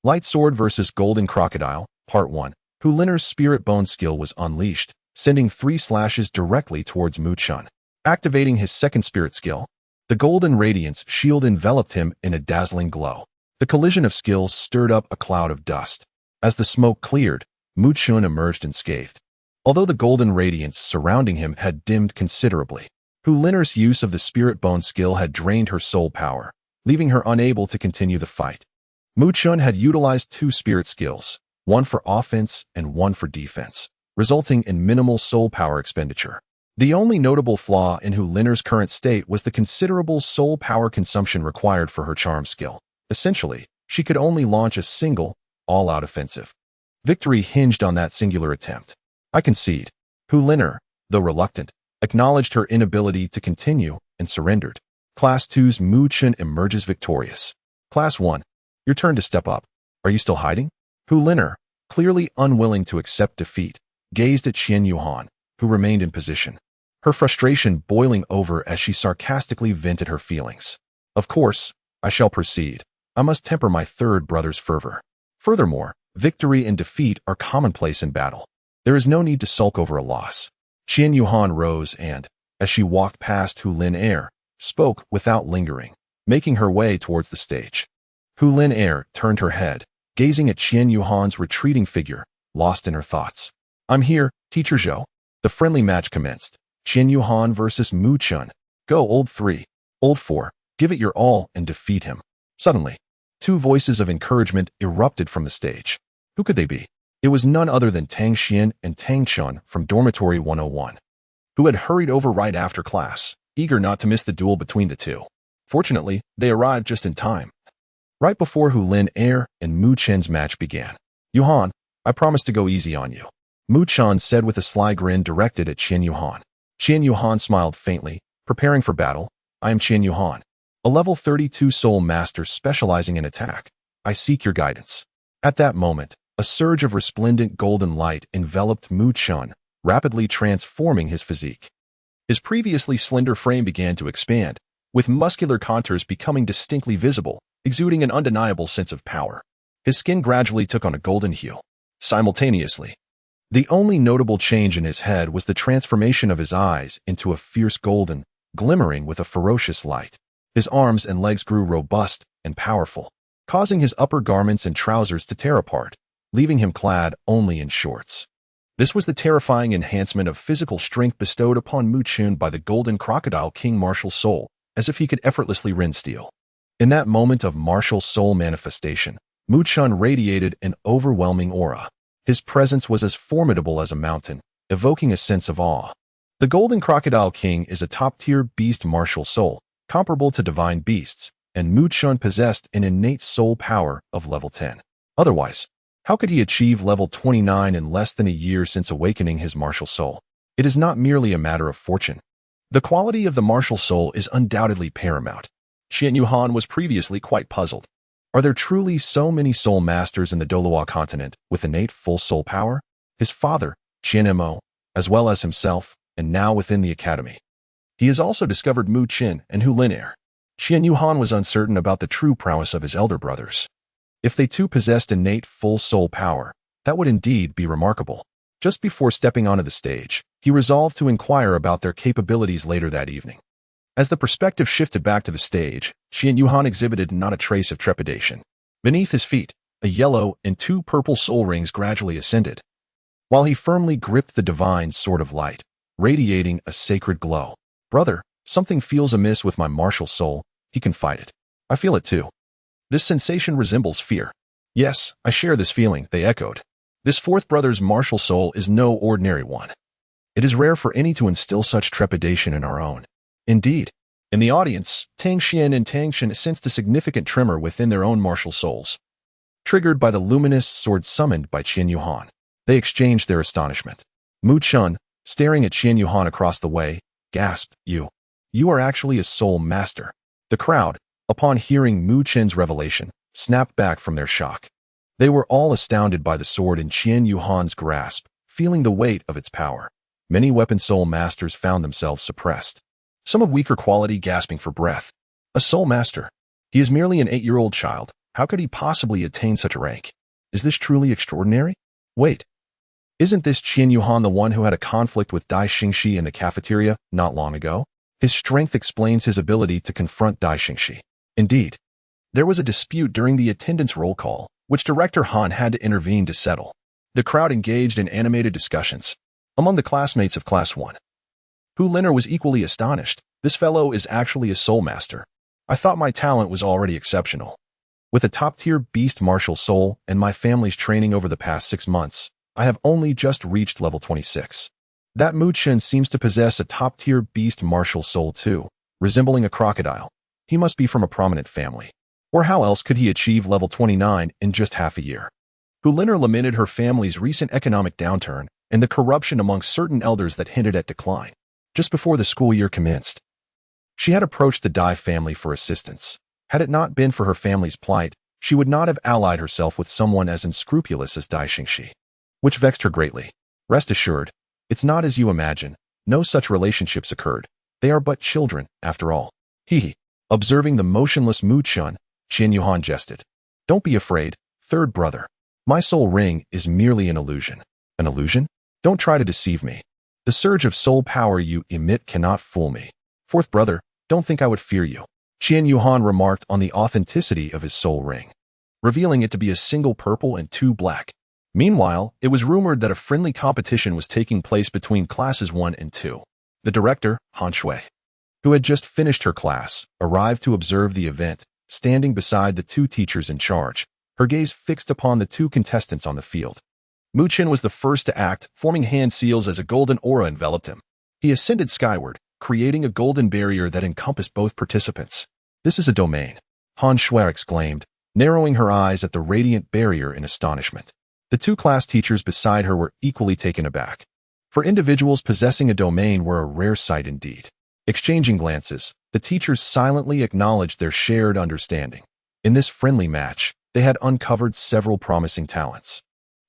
Light Sword vs. Golden Crocodile, Part 1. Hulinner's spirit bone skill was unleashed, sending 3 slashes directly towards Mu Chen. Activating his second spirit skill, the Golden Radiance Shield enveloped him in a dazzling glow. The collision of skills stirred up a cloud of dust. As the smoke cleared, Mu Chen emerged unscathed. Although the golden radiance surrounding him had dimmed considerably, Hulinner's use of the spirit bone skill had drained her soul power, leaving her unable to continue the fight. Mu Chen had utilized 2 spirit skills, one for offense and one for defense, resulting in minimal soul power expenditure. The only notable flaw in Hulinner's current state was the considerable soul power consumption required for her charm skill. Essentially, she could only launch a single, all-out offensive. Victory hinged on that singular attempt. I concede. Hulinner, though reluctant, acknowledged her inability to continue and surrendered. Class 2's Mu Chen emerges victorious. Class 1, your turn to step up. Are you still hiding? Hulinner, clearly unwilling to accept defeat, gazed at Qian Yuhan, who remained in position. Her frustration boiling over as she sarcastically vented her feelings. Of course, I shall proceed. I must temper my third brother's fervor. Furthermore, victory and defeat are commonplace in battle. There is no need to sulk over a loss. Qian Yuhan rose and, as she walked past Hulinner, spoke without lingering, making her way towards the stage. Hulinner turned her head, gazing at Qian Yuhan's retreating figure, lost in her thoughts. I'm here, Teacher Zhou. The friendly match commenced. Qian Yuhan versus Mu Chen. Go, Old 3. Old 4. Give it your all and defeat him. Suddenly, 2 voices of encouragement erupted from the stage. Who could they be? It was none other than Tang Xian and Tang Chun from Dormitory 101, who had hurried over right after class, eager not to miss the duel between the 2. Fortunately, they arrived just in time, right before Hulinner and Mu Chen's match began. Yuhan, I promise to go easy on you, Mu Chen said with a sly grin directed at Qian Yuhan. Qian Yuhan smiled faintly, preparing for battle. I am Qian Yuhan, a level 32 soul master specializing in attack. I seek your guidance. At that moment, a surge of resplendent golden light enveloped Mu Chen, rapidly transforming his physique. His previously slender frame began to expand, with muscular contours becoming distinctly visible, exuding an undeniable sense of power. His skin gradually took on a golden hue. Simultaneously, the only notable change in his head was the transformation of his eyes into a fierce golden, glimmering with a ferocious light. His arms and legs grew robust and powerful, causing his upper garments and trousers to tear apart, leaving him clad only in shorts. This was the terrifying enhancement of physical strength bestowed upon Mu Chen by the Golden Crocodile King Martial Soul, as if he could effortlessly rend steel. In that moment of martial soul manifestation, Mu Chen radiated an overwhelming aura. His presence was as formidable as a mountain, evoking a sense of awe. The Golden Crocodile King is a top-tier beast martial soul, comparable to divine beasts, and Mu Chen possessed an innate soul power of level 10. Otherwise, How could he achieve level 29 in less than a year since awakening his martial soul? It is not merely a matter of fortune. The quality of the martial soul is undoubtedly paramount. Qian Yuhan was previously quite puzzled. Are there truly so many soul masters in the Douluo continent with innate full soul power? His father, Qian Mo, as well as himself, and now within the academy. He has also discovered Mu Qin and Hu Linair. Qian Yuhan was uncertain about the true prowess of his elder brothers. If they too possessed innate full soul power, that would indeed be remarkable. Just before stepping onto the stage, he resolved to inquire about their capabilities later that evening. As the perspective shifted back to the stage, Qian Yuhan exhibited not a trace of trepidation. Beneath his feet, a yellow and two purple soul rings gradually ascended, while he firmly gripped the divine sword of light, radiating a sacred glow. "Brother, something feels amiss with my martial soul," he confided. "I feel it too. This sensation resembles fear." "Yes, I share this feeling," they echoed. This fourth brother's martial soul is no ordinary one. It is rare for any to instill such trepidation in our own. Indeed, in the audience, Tang Xian and Tang Shen sensed a significant tremor within their own martial souls. Triggered by the luminous sword summoned by Qian Yuhan, they exchanged their astonishment. Mu Chun, staring at Qian Yuhan across the way, gasped, You are actually a soul master." The crowd, upon hearing Mu Chen's revelation, snapped back from their shock. They were all astounded by the sword in Qian Yuhan's grasp, feeling the weight of its power. Many weapon soul masters found themselves suppressed. Some of weaker quality gasping for breath. A soul master? He is merely an 8-year-old child. How could he possibly attain such a rank? Is this truly extraordinary? Wait. Isn't this Qian Yuhan the one who had a conflict with Dai Xingxi in the cafeteria not long ago? His strength explains his ability to confront Dai Xingxi. Indeed, there was a dispute during the attendance roll call, which Director Han had to intervene to settle. The crowd engaged in animated discussions. Among the classmates of Class 1, Hu Linair was equally astonished. "This fellow is actually a soul master. I thought my talent was already exceptional. With a top-tier beast martial soul and my family's training over the past 6 months, I have only just reached level 26. That Mu Chen seems to possess a top-tier beast martial soul too, resembling a crocodile. He must be from a prominent family. Or how else could he achieve level 29 in just half a year?" Hu Linair lamented her family's recent economic downturn and the corruption among certain elders that hinted at decline. Just before the school year commenced, she had approached the Dai family for assistance. Had it not been for her family's plight, she would not have allied herself with someone as unscrupulous as Dai Xingxi, which vexed her greatly. "Rest assured, it's not as you imagine. No such relationships occurred. They are but children, after all." He. Observing the motionless Mu Chun, Qian Yuhan jested. "Don't be afraid, third brother. My soul ring is merely an illusion." "An illusion? Don't try to deceive me. The surge of soul power you emit cannot fool me. Fourth brother, don't think I would fear you." Qian Yuhan remarked on the authenticity of his soul ring, revealing it to be a single purple and 2 black. Meanwhile, it was rumored that a friendly competition was taking place between classes 1 and 2. The director, Han Shui, who had just finished her class, arrived to observe the event, standing beside the 2 teachers in charge, her gaze fixed upon the 2 contestants on the field. Mu Chen was the first to act, forming hand seals as a golden aura enveloped him. He ascended skyward, creating a golden barrier that encompassed both participants. "This is a domain," Han Shui exclaimed, narrowing her eyes at the radiant barrier in astonishment. The 2 class teachers beside her were equally taken aback. For individuals possessing a domain were a rare sight indeed. Exchanging glances, the teachers silently acknowledged their shared understanding. In this friendly match, they had uncovered several promising talents,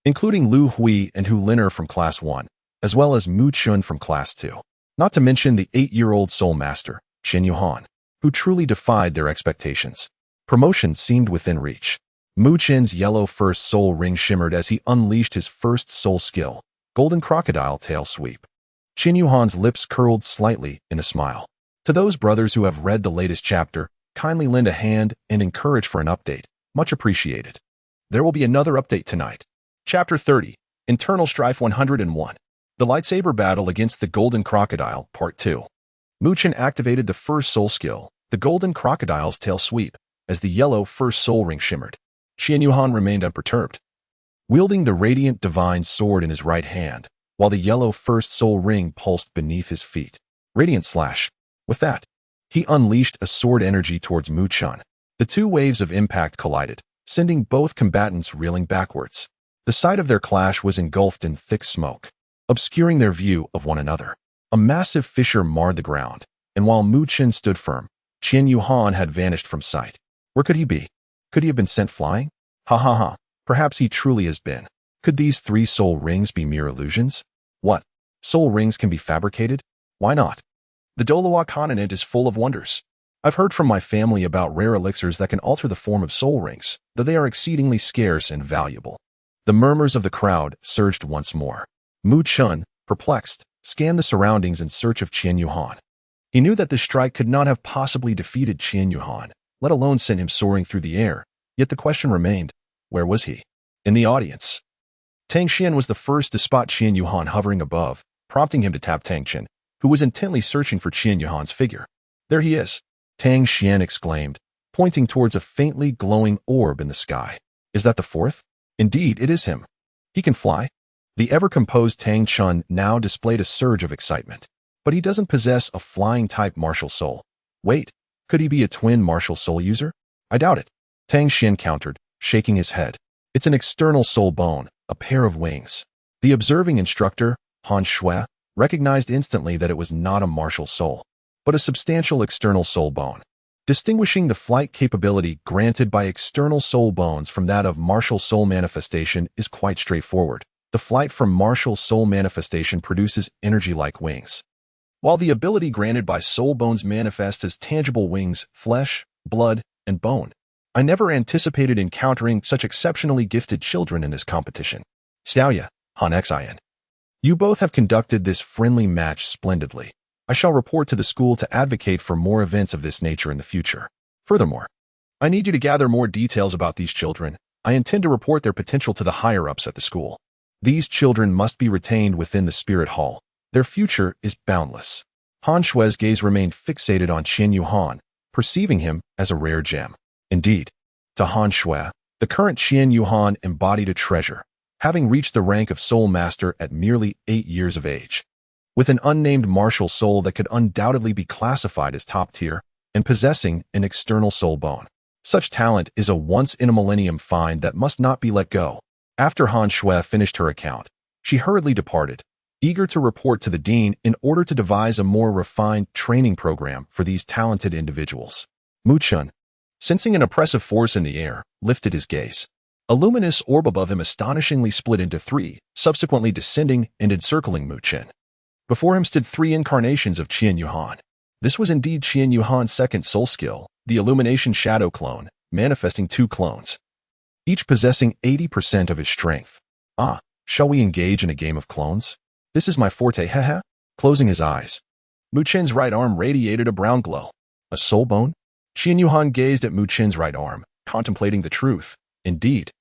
including Lu Hui and Hu Linair from Class 1, as well as Mu Chun from Class 2. Not to mention the 8-year-old soul master, Qian Yuhan, who truly defied their expectations. Promotion seemed within reach. Mu Chen's yellow first soul ring shimmered as he unleashed his first soul skill, Golden Crocodile Tail Sweep. Qian Yuhan's lips curled slightly in a smile. To those brothers who have read the latest chapter, kindly lend a hand and encourage for an update. Much appreciated. There will be another update tonight. Chapter 30, Internal Strife 101. The Lightsaber Battle Against the Golden Crocodile, Part 2. Mu Chen activated the first soul skill, the Golden Crocodile's Tail Sweep, as the yellow first soul ring shimmered. Qian Yuhan remained unperturbed, wielding the radiant divine sword in his right hand, while the yellow first soul ring pulsed beneath his feet. Radiant slash. With that, he unleashed a sword energy towards Mu Chun. The 2 waves of impact collided, sending both combatants reeling backwards. The site of their clash was engulfed in thick smoke, obscuring their view of one another. A massive fissure marred the ground, and while Mu Chen stood firm, Qian Yuhan had vanished from sight. Where could he be? Could he have been sent flying? Ha ha ha, perhaps he truly has been. Could these 3 soul rings be mere illusions? What? Soul rings can be fabricated? Why not? The Douluo continent is full of wonders. I've heard from my family about rare elixirs that can alter the form of soul rings, though they are exceedingly scarce and valuable. The murmurs of the crowd surged once more. Mu Chen, perplexed, scanned the surroundings in search of Qian Yuhan. He knew that this strike could not have possibly defeated Qian Yuhan, let alone sent him soaring through the air, yet the question remained, where was he? In the audience. Tang Xian was the first to spot Qian Yuhan hovering above, prompting him to tap Tang Chen, who was intently searching for Qian Yuhan's figure. There he is, Tang Xian exclaimed, pointing towards a faintly glowing orb in the sky. Is that the 4th? Indeed, it is him. He can fly. The ever-composed Tang Chen now displayed a surge of excitement. But he doesn't possess a flying-type martial soul. Wait, could he be a twin martial soul user? I doubt it. Tang Xian countered, shaking his head. It's an external soul bone, a pair of wings. The observing instructor, Han Shui, recognized instantly that it was not a martial soul, but a substantial external soul bone. Distinguishing the flight capability granted by external soul bones from that of martial soul manifestation is quite straightforward. The flight from martial soul manifestation produces energy like wings, while the ability granted by soul bones manifests as tangible wings, flesh, blood, and bone. I never anticipated encountering such exceptionally gifted children in this competition. Xiaoya, Han Xin. You both have conducted this friendly match splendidly. I shall report to the school to advocate for more events of this nature in the future. Furthermore, I need you to gather more details about these children. I intend to report their potential to the higher-ups at the school. These children must be retained within the Spirit Hall. Their future is boundless. Han Shui's gaze remained fixated on Qian Yuhan, perceiving him as a rare gem. Indeed, to Han Shui, the current Qian Yuhan embodied a treasure, having reached the rank of Soul Master at merely 8 years of age. With an unnamed martial soul that could undoubtedly be classified as top tier, and possessing an external soul bone. Such talent is a once-in-a-millennium find that must not be let go. After Han Shui finished her account, she hurriedly departed, eager to report to the dean in order to devise a more refined training program for these talented individuals. Mu Chen, sensing an oppressive force in the air, lifted his gaze. A luminous orb above him astonishingly split into 3, subsequently descending and encircling Mu Chen. Before him stood 3 incarnations of Qian Yuhan. This was indeed Qian Yuhan's second soul skill, the Illumination Shadow Clone, manifesting 2 clones, each possessing 80% of his strength. Ah, shall we engage in a game of clones? This is my forte, haha. Closing his eyes, Mu Chen's right arm radiated a brown glow. A soul bone? Qian Yuhan gazed at Mu Chen's right arm, contemplating the truth. Indeed,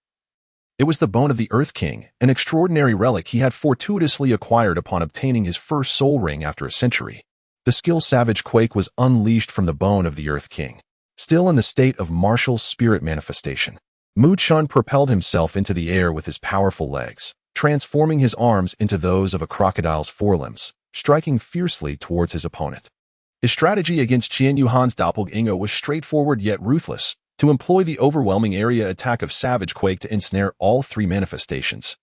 it was the bone of the Earth King, an extraordinary relic he had fortuitously acquired upon obtaining his first soul ring after a century. The skill Savage Quake was unleashed from the bone of the Earth King. Still in the state of martial spirit manifestation, Mu Chen propelled himself into the air with his powerful legs, transforming his arms into those of a crocodile's forelimbs, striking fiercely towards his opponent. His strategy against Qian Yuhan's doppelganger was straightforward yet ruthless, to employ the overwhelming area attack of Savage Quake to ensnare all 3 manifestations,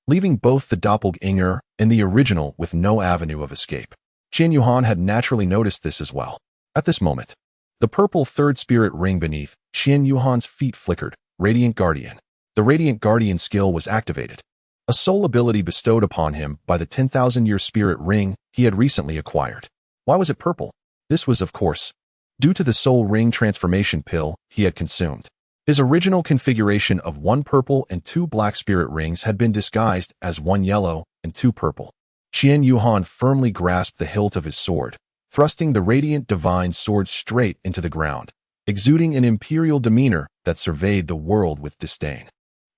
leaving both the doppelganger and the original with no avenue of escape. Qian Yuhan had naturally noticed this as well. At this moment, the purple 3rd spirit ring beneath Qian Yuhan's feet flickered. Radiant Guardian. The Radiant Guardian skill was activated, a soul ability bestowed upon him by the 10,000-year spirit ring he had recently acquired. Why was it purple? This was, of course, due to the soul ring transformation pill he had consumed. His original configuration of 1 purple and 2 black spirit rings had been disguised as 1 yellow and 2 purple. Qian Yuhan firmly grasped the hilt of his sword, thrusting the radiant divine sword straight into the ground, exuding an imperial demeanor that surveyed the world with disdain.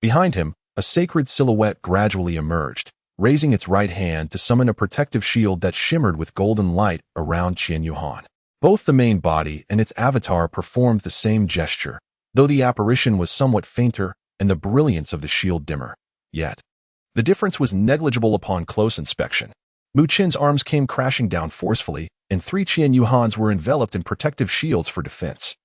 Behind him, a sacred silhouette gradually emerged, raising its right hand to summon a protective shield that shimmered with golden light around Qian Yuhan. Both the main body and its avatar performed the same gesture, though the apparition was somewhat fainter and the brilliance of the shield dimmer. Yet, the difference was negligible upon close inspection. Mu Chen's arms came crashing down forcefully, and 3 Qian Yuhans were enveloped in protective shields for defense.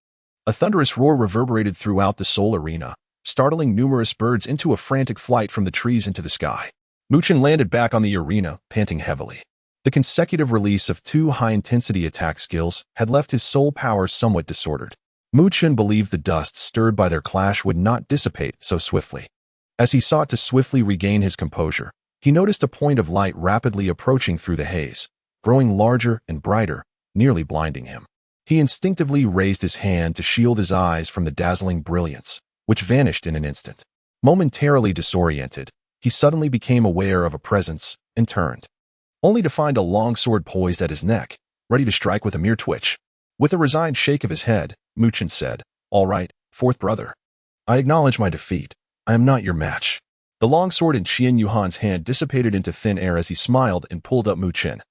A thunderous roar reverberated throughout the soul arena, startling numerous birds into a frantic flight from the trees into the sky. Mu Chen landed back on the arena, panting heavily. The consecutive release of 2 high-intensity attack skills had left his soul power somewhat disordered. Mu Chen believed the dust stirred by their clash would not dissipate so swiftly. As he sought to swiftly regain his composure, he noticed a point of light rapidly approaching through the haze, growing larger and brighter, nearly blinding him. He instinctively raised his hand to shield his eyes from the dazzling brilliance, which vanished in an instant. Momentarily disoriented, he suddenly became aware of a presence and turned, only to find a long sword poised at his neck, ready to strike with a mere twitch. With a resigned shake of his head, Mu Chen said, "All right, fourth brother. I acknowledge my defeat. I am not your match." The long sword in Qian Yuhan's hand dissipated into thin air as he smiled and pulled up Mu Chen,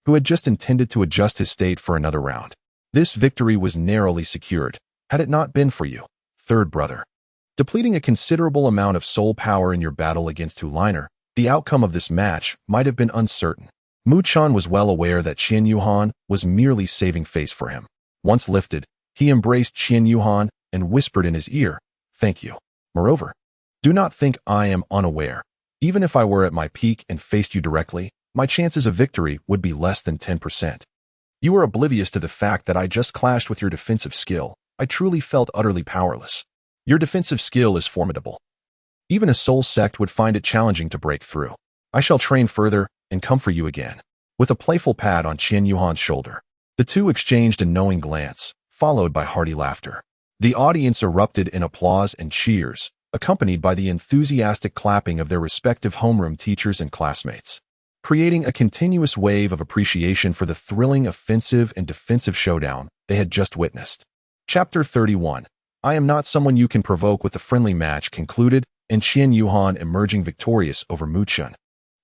who had just intended to adjust his state for another round. This victory was narrowly secured, had it not been for you, third brother. Depleting a considerable amount of soul power in your battle against Hu Liner, the outcome of this match might have been uncertain. Mu Chen was well aware that Qian Yuhan was merely saving face for him. Once lifted, he embraced Qian Yuhan and whispered in his ear, "Thank you. Moreover, do not think I am unaware. Even if I were at my peak and faced you directly, my chances of victory would be less than 10%. You are oblivious to the fact that I just clashed with your defensive skill. I truly felt utterly powerless. Your defensive skill is formidable. Even a soul sect would find it challenging to break through. I shall train further and come for you again." With a playful pat on Qian Yuhan's shoulder, the two exchanged a knowing glance, followed by hearty laughter. The audience erupted in applause and cheers, accompanied by the enthusiastic clapping of their respective homeroom teachers and classmates, creating a continuous wave of appreciation for the thrilling offensive and defensive showdown they had just witnessed. Chapter 31. I am not someone you can provoke with a friendly match concluded, and Qian Yuhan emerging victorious over Mu Chen.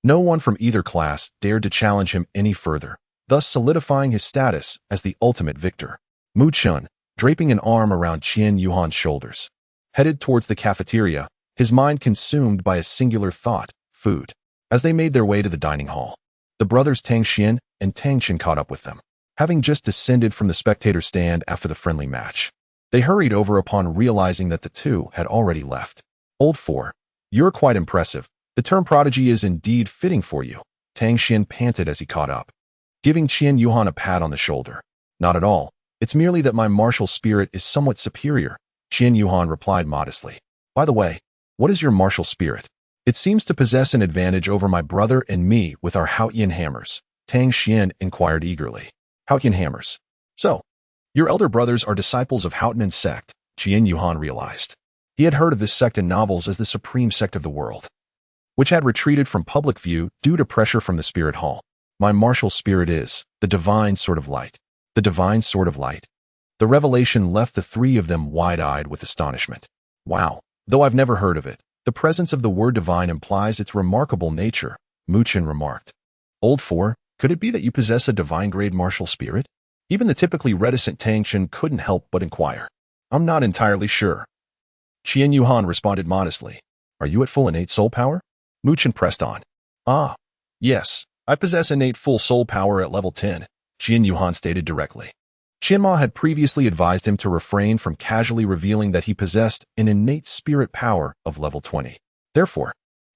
No one from either class dared to challenge him any further, thus solidifying his status as the ultimate victor. Mu Chen, draping an arm around Qian Yuhan's shoulders, headed towards the cafeteria, his mind consumed by a singular thought, food. As they made their way to the dining hall, the brothers Tang Xian and Tang Chen caught up with them, having just descended from the spectator stand after the friendly match. They hurried over upon realizing that the two had already left. "Old Four, you're quite impressive. The term prodigy is indeed fitting for you," Tang Xian panted as he caught up, giving Qian Yuhan a pat on the shoulder. "Not at all. It's merely that my martial spirit is somewhat superior," Qian Yuhan replied modestly. "By the way, what is your martial spirit?" "It seems to possess an advantage over my brother and me with our Haotian hammers," Tang Xian inquired eagerly. "Haotian hammers? So, your elder brothers are disciples of Haotian sect," Qian Yuhan realized. He had heard of this sect in novels as the supreme sect of the world, which had retreated from public view due to pressure from the spirit hall. "My martial spirit is the divine sword of light." The divine sword of light? The revelation left the three of them wide-eyed with astonishment. "Wow, though I've never heard of it. The presence of the word divine implies its remarkable nature," Mu Chen remarked. "Old Four, could it be that you possess a divine-grade martial spirit?" Even the typically reticent Tang Chen couldn't help but inquire. "I'm not entirely sure." Qian Yuhan responded modestly. "Are you at full innate soul power?" Mu Chen pressed on. "Ah, yes, I possess innate full soul power at level 10, Qian Yuhan stated directly. Qianma had previously advised him to refrain from casually revealing that he possessed an innate spirit power of level 20. Therefore,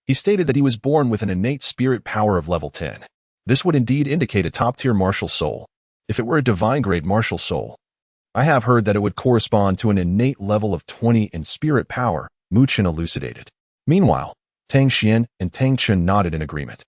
he stated that he was born with an innate spirit power of level 10. This would indeed indicate a top-tier martial soul. If it were a divine-grade martial soul, I have heard that it would correspond to an innate level of 20 in spirit power, Mu Chen elucidated. Meanwhile, Tang Xian and Tang Chen nodded in agreement.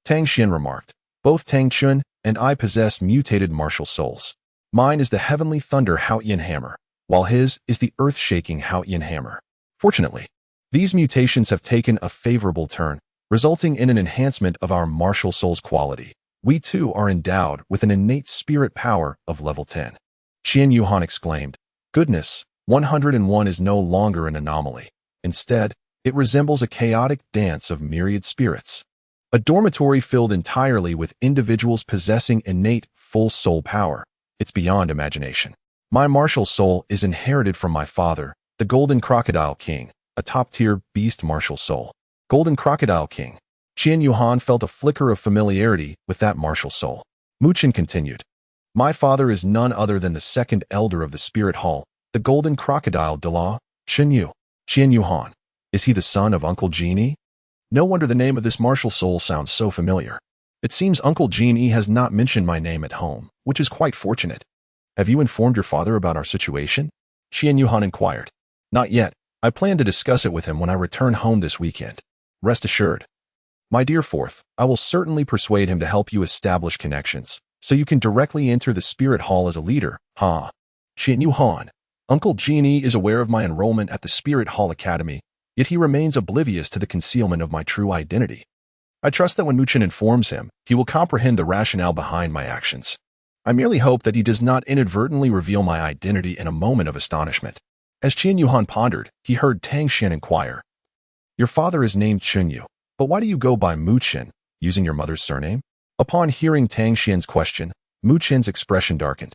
Tang Xian remarked, "Both Tang Chen and I possess mutated martial souls. Mine is the heavenly thunder Haotian hammer, while his is the earth-shaking Haotian hammer. Fortunately, these mutations have taken a favorable turn, resulting in an enhancement of our martial soul's quality. We too are endowed with an innate spirit power of level 10. Qian Yuhan exclaimed, "Goodness, 101 is no longer an anomaly. Instead, it resembles a chaotic dance of myriad spirits. A dormitory filled entirely with individuals possessing innate full soul power. It's beyond imagination. My martial soul is inherited from my father, the Golden Crocodile King, a top-tier beast martial soul." Golden Crocodile King. Qian Yuhan felt a flicker of familiarity with that martial soul. Mu Chen continued, "My father is none other than the second elder of the Spirit Hall, the Golden Crocodile Douluo, Chen Yu. Qian Yuhan. Is he the son of Uncle Genie? No wonder the name of this martial soul sounds so familiar. It seems Uncle Genie has not mentioned my name at home, which is quite fortunate. Have you informed your father about our situation? Qian Yuhan inquired. Not yet. I plan to discuss it with him when I return home this weekend. Rest assured. My dear Fourth, I will certainly persuade him to help you establish connections, so you can directly enter the Spirit Hall as a leader, huh? Qian Yuhan. Uncle Genie is aware of my enrollment at the Spirit Hall Academy, yet he remains oblivious to the concealment of my true identity. I trust that when Muchen informs him, he will comprehend the rationale behind my actions. I merely hope that he does not inadvertently reveal my identity in a moment of astonishment. As Qian Yuhan pondered, he heard Tang Xian inquire. Your father is named Chunyu, but why do you go by Muchen, using your mother's surname? Upon hearing Tang Xian's question, Muchen's expression darkened,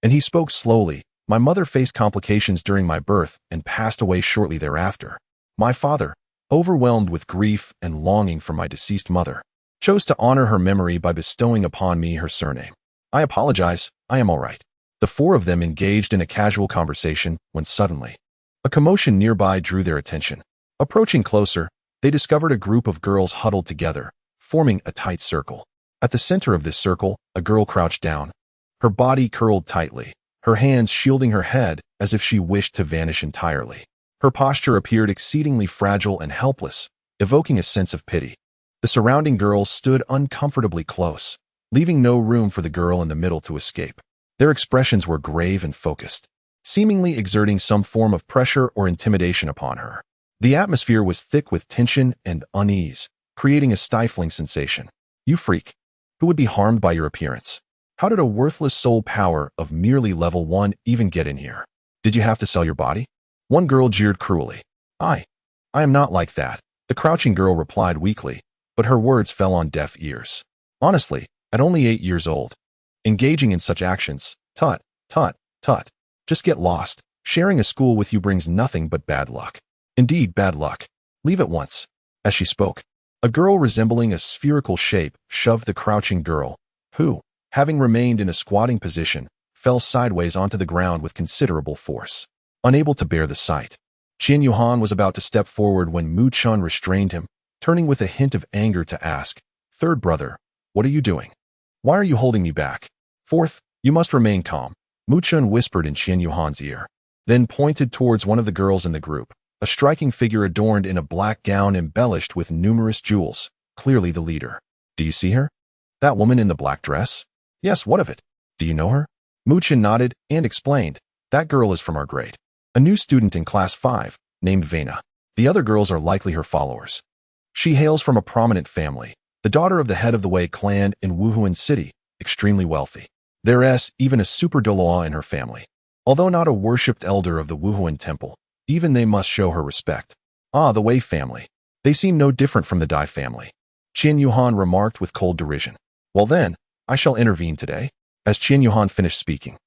and he spoke slowly. My mother faced complications during my birth and passed away shortly thereafter. My father, overwhelmed with grief and longing for my deceased mother, chose to honor her memory by bestowing upon me her surname. I apologize, I am all right. The four of them engaged in a casual conversation when suddenly, a commotion nearby drew their attention. Approaching closer, they discovered a group of girls huddled together, forming a tight circle. At the center of this circle, a girl crouched down, her body curled tightly, her hands shielding her head as if she wished to vanish entirely. Her posture appeared exceedingly fragile and helpless, evoking a sense of pity. The surrounding girls stood uncomfortably close, leaving no room for the girl in the middle to escape. Their expressions were grave and focused, seemingly exerting some form of pressure or intimidation upon her. The atmosphere was thick with tension and unease, creating a stifling sensation. You freak. Who would be harmed by your appearance? How did a worthless soul power of merely level 1 even get in here? Did you have to sell your body? One girl jeered cruelly. I am not like that, the crouching girl replied weakly, but her words fell on deaf ears. Honestly, at only 8 years old, engaging in such actions, tut, tut, tut. Just get lost. Sharing a school with you brings nothing but bad luck. Indeed, bad luck. Leave at once. As she spoke, a girl resembling a spherical shape shoved the crouching girl, who, having remained in a squatting position, fell sideways onto the ground with considerable force. Unable to bear the sight, Qian Yuhan was about to step forward when Mu Chun restrained him, turning with a hint of anger to ask, Third brother, what are you doing? Why are you holding me back? Fourth, you must remain calm, Mu Chun whispered in Qian Yuhan's ear, then pointed towards one of the girls in the group, a striking figure adorned in a black gown embellished with numerous jewels, clearly the leader. Do you see her? That woman in the black dress? Yes, what of it? Do you know her? Mu Chun nodded and explained, that girl is from our grade. A new student in class 5, named Vena. The other girls are likely her followers. She hails from a prominent family, the daughter of the head of the Wei clan in Wuhuan City, extremely wealthy. There's even a super Douluo in her family. Although not a worshipped elder of the Wuhuan temple, even they must show her respect. Ah, the Wei family. They seem no different from the Dai family. Qian Yuhan remarked with cold derision. Well then, I shall intervene today. As Qian Yuhan finished speaking,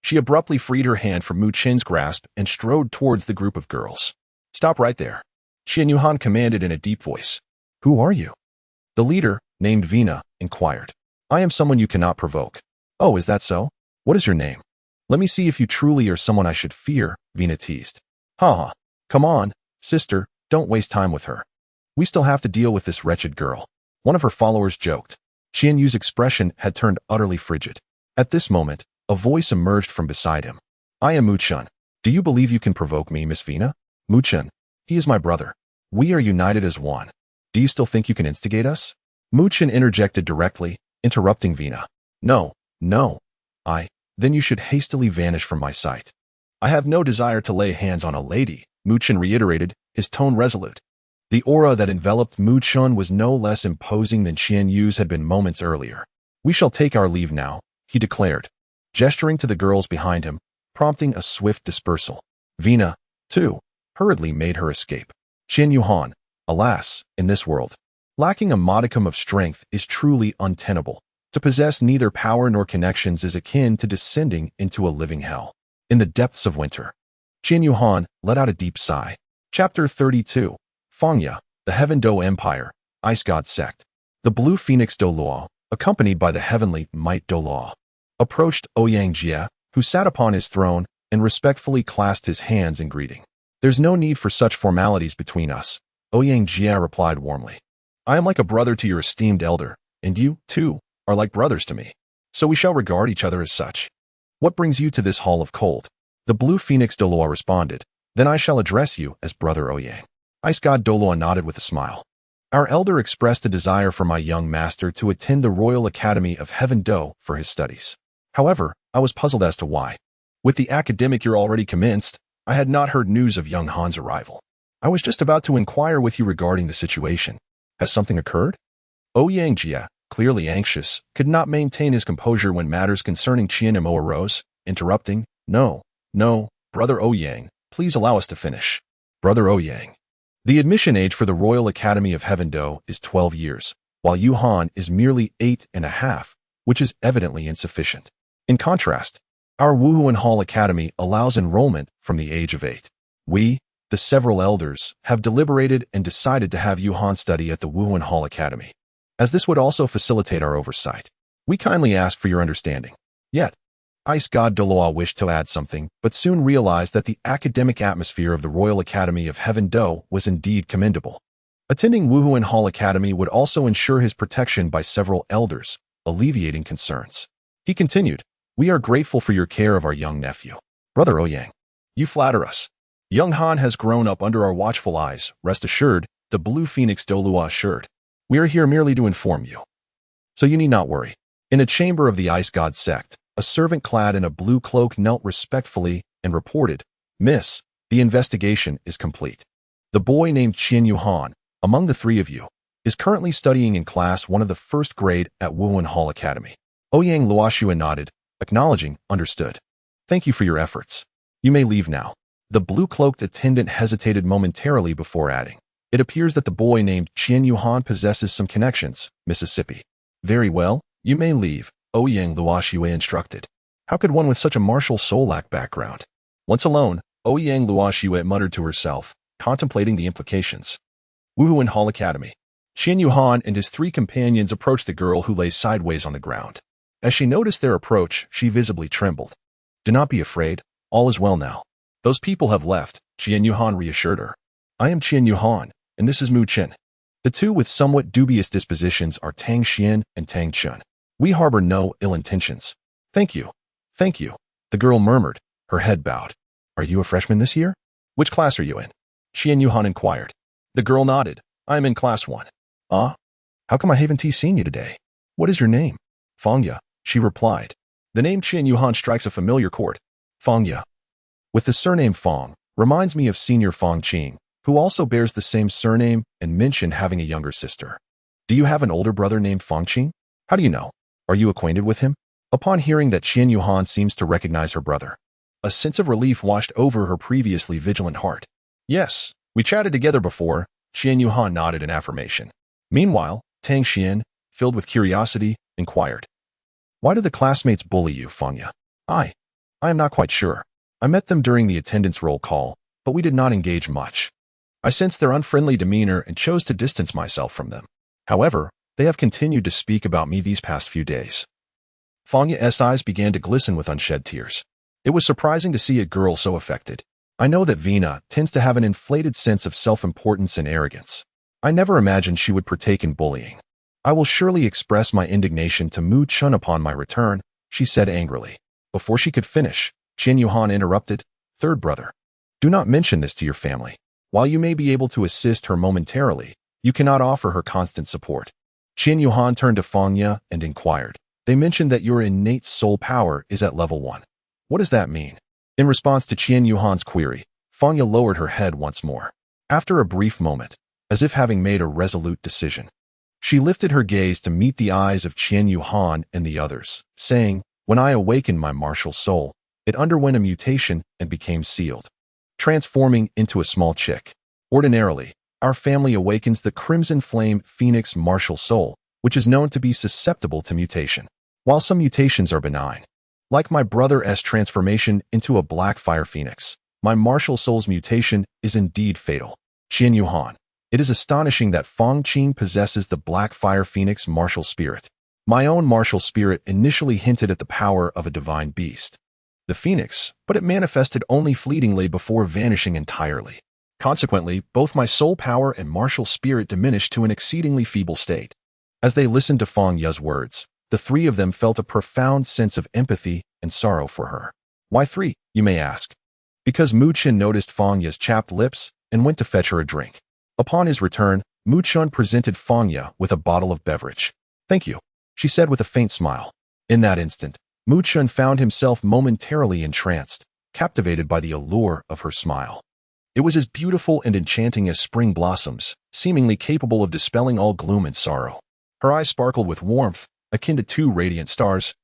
she abruptly freed her hand from Mu Chen's grasp and strode towards the group of girls. Stop right there. Qian Yuhan commanded in a deep voice. Who are you? The leader, named Vena, inquired. I am someone you cannot provoke. Oh, is that so? What is your name? Let me see if you truly are someone I should fear, Vena teased. Ha. Come on, sister, don't waste time with her. We still have to deal with this wretched girl. One of her followers joked. Qian Yu's expression had turned utterly frigid. At this moment, a voice emerged from beside him. I am Mu Chun. Do you believe you can provoke me, Miss Vena? Mu Chun. He is my brother. We are united as one. Do you still think you can instigate us? Mu Chun interjected directly, interrupting Vena. No. Then you should hastily vanish from my sight. I have no desire to lay hands on a lady, Mu Chun reiterated, his tone resolute. The aura that enveloped Mu Chun was no less imposing than Qian Yu's had been moments earlier. We shall take our leave now, he declared, gesturing to the girls behind him, prompting a swift dispersal. Vena, too, hurriedly made her escape. Qian Yuhan, alas, in this world, lacking a modicum of strength is truly untenable. To possess neither power nor connections is akin to descending into a living hell. In the depths of winter, Qian Yuhan let out a deep sigh. Chapter 32. Fangya, the Heaven Do Empire, Ice God Sect. The Blue Phoenix Douluo, accompanied by the Heavenly Might Douluo, approached Ouyang Jie, who sat upon his throne and respectfully clasped his hands in greeting. There's no need for such formalities between us, Ouyang Jia replied warmly. I am like a brother to your esteemed elder, and you, too, are like brothers to me. So we shall regard each other as such. What brings you to this hall of cold? The blue phoenix Douluo responded. Then I shall address you as Brother Ouyang. Ice god Douluo nodded with a smile. Our elder expressed a desire for my young master to attend the Royal Academy of Heaven Do for his studies. However, I was puzzled as to why. With the academic year already commenced, I had not heard news of young Han's arrival. I was just about to inquire with you regarding the situation. Has something occurred? Ouyang Jia, clearly anxious, could not maintain his composure when matters concerning Qian Mo arose, interrupting, No, Brother Ouyang, please allow us to finish. Brother Ouyang. The admission age for the Royal Academy of Heaven Do is 12 years, while Yu Han is merely 8.5, which is evidently insufficient. In contrast, our Wuhuan Hall Academy allows enrollment from the age of 8. We, the several elders, have deliberated and decided to have Yu Han study at the Wuhuan Hall Academy. As this would also facilitate our oversight, we kindly ask for your understanding. Yet, Ice God Douluo wished to add something, but soon realized that the academic atmosphere of the Royal Academy of Heaven Do was indeed commendable. Attending Wuhuan Hall Academy would also ensure his protection by several elders, alleviating concerns. He continued, We are grateful for your care of our young nephew. Brother Ouyang, you flatter us. Young Han has grown up under our watchful eyes, rest assured, the Blue Phoenix Douluo assured. We are here merely to inform you. So you need not worry. In a chamber of the Ice God sect, a servant clad in a blue cloak knelt respectfully and reported, Miss, the investigation is complete. The boy named Qian Yu Han, among the three of you, is currently studying in class 1 of the first grade at Wuhuan Hall Academy. Ouyang Luoxue nodded, acknowledging, understood. Thank you for your efforts. You may leave now. The blue-cloaked attendant hesitated momentarily before adding, It appears that the boy named Qian Yu Han possesses some connections, Mississippi. Very well, you may leave, Ouyang Luoxue instructed. How could one with such a martial soul lack background? Once alone, Ouyang Luoxue muttered to herself, contemplating the implications. Wuhuan Hall Academy. Qian Yu Han and his 3 companions approached the girl who lay sideways on the ground. As she noticed their approach, she visibly trembled. Do not be afraid, all is well now. Those people have left, Qian Yu Han reassured her. I am Qian Yu Han, and this is Mu Qin. The two with somewhat dubious dispositions are Tang Xian and Tang Chun. We harbor no ill intentions. Thank you, the girl murmured, her head bowed. Are you a freshman this year? Which class are you in? Qian Yu Han inquired. The girl nodded. I am in class 1. Ah? How come I haven't seen you today? What is your name? Fangya, she replied. The name Qian Yu Han strikes a familiar chord. Fangya. With the surname Fang, reminds me of Senior Fang Qing, who also bears the same surname and mentioned having a younger sister. Do you have an older brother named Fang Qing? How do you know? Are you acquainted with him? Upon hearing that Qian Yu Han seems to recognize her brother, a sense of relief washed over her previously vigilant heart. Yes, we chatted together before, Qian Yu Han nodded in affirmation. Meanwhile, Tang Xian, filled with curiosity, inquired. Why do the classmates bully you, Fangya? I am not quite sure. I met them during the attendance roll call, but we did not engage much. I sensed their unfriendly demeanor and chose to distance myself from them. However, they have continued to speak about me these past few days. Fangya's eyes began to glisten with unshed tears. It was surprising to see a girl so affected. I know that Vina tends to have an inflated sense of self-importance and arrogance. I never imagined she would partake in bullying. I will surely express my indignation to Mu Chun upon my return, she said angrily. Before she could finish, Qian Yu Han interrupted, Third brother. Do not mention this to your family. While you may be able to assist her momentarily, you cannot offer her constant support. Qian Yu Han turned to Fangya and inquired. They mentioned that your innate soul power is at level 1. What does that mean? In response to Qian Yu Han's query, Fangya lowered her head once more. After a brief moment, as if having made a resolute decision, she lifted her gaze to meet the eyes of Qian Yu Han and the others, saying, When I awakened my martial soul, it underwent a mutation and became sealed, transforming into a small chick. Ordinarily, our family awakens the Crimson Flame Phoenix martial soul, which is known to be susceptible to mutation. While some mutations are benign, like my brother's transformation into a Black Fire Phoenix, my martial soul's mutation is indeed fatal. Qian Yu Han, it is astonishing that Fang Qing possesses the Black Fire Phoenix martial spirit. My own martial spirit initially hinted at the power of a divine beast. the phoenix, but it manifested only fleetingly before vanishing entirely. Consequently, both my soul power and martial spirit diminished to an exceedingly feeble state. As they listened to Fang Ye's words, the three of them felt a profound sense of empathy and sorrow for her. Why three, you may ask? Because Mu Chen noticed Fang Ye's chapped lips and went to fetch her a drink. Upon his return, Mu Chen presented Fang Ye with a bottle of beverage. Thank you, she said with a faint smile. In that instant, Mu Chen found himself momentarily entranced, captivated by the allure of her smile. It was as beautiful and enchanting as spring blossoms, seemingly capable of dispelling all gloom and sorrow. Her eyes sparkled with warmth, akin to two radiant stars,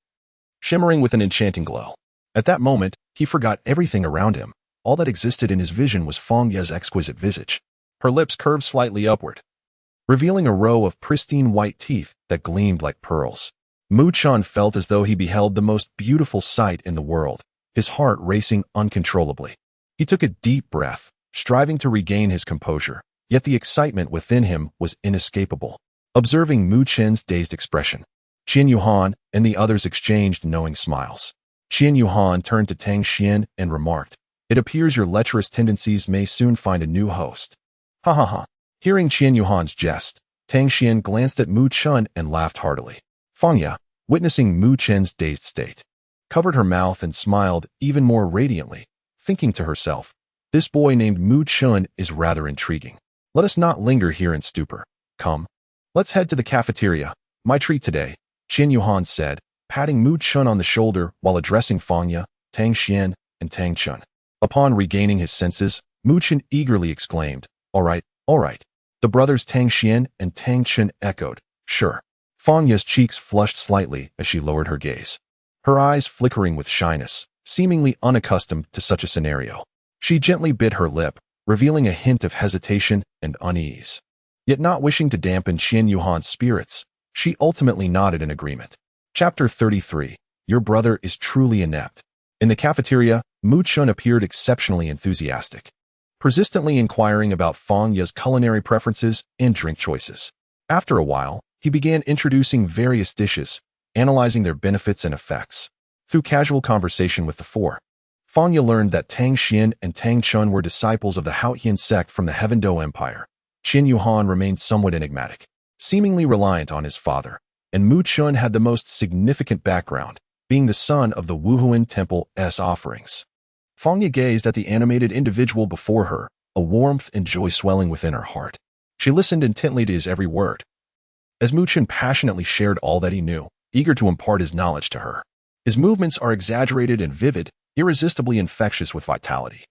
shimmering with an enchanting glow. At that moment, he forgot everything around him. All that existed in his vision was Fang Ye's exquisite visage. Her lips curved slightly upward, revealing a row of pristine white teeth that gleamed like pearls. Mu Chen felt as though he beheld the most beautiful sight in the world, his heart racing uncontrollably. He took a deep breath, striving to regain his composure, yet the excitement within him was inescapable. Observing Mu Chen's dazed expression, Qian Yuhan and the others exchanged knowing smiles. Qian Yuhan turned to Tang Xian and remarked, "It appears your lecherous tendencies may soon find a new host." Ha ha ha. Hearing Qian Yuhan's jest, Tang Xian glanced at Mu Chen and laughed heartily. Fang Ye, witnessing Mu Chen's dazed state, covered her mouth and smiled even more radiantly, thinking to herself, "This boy named Mu Chen is rather intriguing. Let us not linger here in stupor. Come, let's head to the cafeteria. My treat today," Qian Yuhan said, patting Mu Chen on the shoulder while addressing Fang Ye, Tang Xian, and Tang Chen. Upon regaining his senses, Mu Chen eagerly exclaimed, All right. The brothers Tang Xian and Tang Chen echoed, "Sure." Fang Ye's cheeks flushed slightly as she lowered her gaze, her eyes flickering with shyness, seemingly unaccustomed to such a scenario. She gently bit her lip, revealing a hint of hesitation and unease. Yet not wishing to dampen Qian Yuhan's spirits, she ultimately nodded in agreement. Chapter 33. Your brother is truly inept. In the cafeteria, Mu Chen appeared exceptionally enthusiastic, persistently inquiring about Fang Ye's culinary preferences and drink choices. After a while, he began introducing various dishes, analyzing their benefits and effects. Through casual conversation with the four, Fang Ye learned that Tang Xian and Tang Chen were disciples of the Haotian sect from the Heavendou Empire. Qian Yuhan remained somewhat enigmatic, seemingly reliant on his father, and Mu Chen had the most significant background, being the son of the Wuhuan Temple's offerings. Fang Ye gazed at the animated individual before her, a warmth and joy swelling within her heart. She listened intently to his every word, as Mu Chen passionately shared all that he knew, eager to impart his knowledge to her. His movements are exaggerated and vivid, irresistibly infectious with vitality.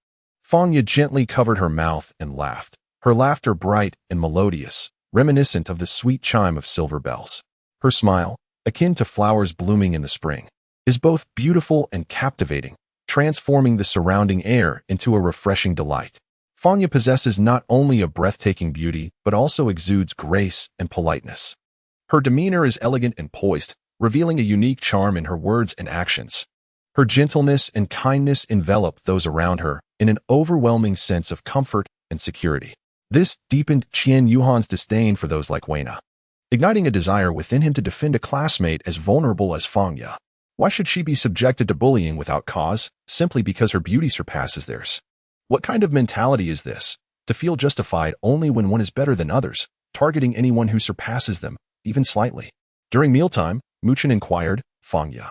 Fang Ye gently covered her mouth and laughed, her laughter bright and melodious, reminiscent of the sweet chime of silver bells. Her smile, akin to flowers blooming in the spring, is both beautiful and captivating, transforming the surrounding air into a refreshing delight. Fang Ye possesses not only a breathtaking beauty, but also exudes grace and politeness. Her demeanor is elegant and poised, revealing a unique charm in her words and actions. Her gentleness and kindness envelop those around her in an overwhelming sense of comfort and security. This deepened Qian Yuhan's disdain for those like Weina, igniting a desire within him to defend a classmate as vulnerable as Fang Ye. Why should she be subjected to bullying without cause, simply because her beauty surpasses theirs? What kind of mentality is this, to feel justified only when one is better than others, targeting anyone who surpasses them, even slightly? During mealtime, Mu Chen inquired, "Fang Ye,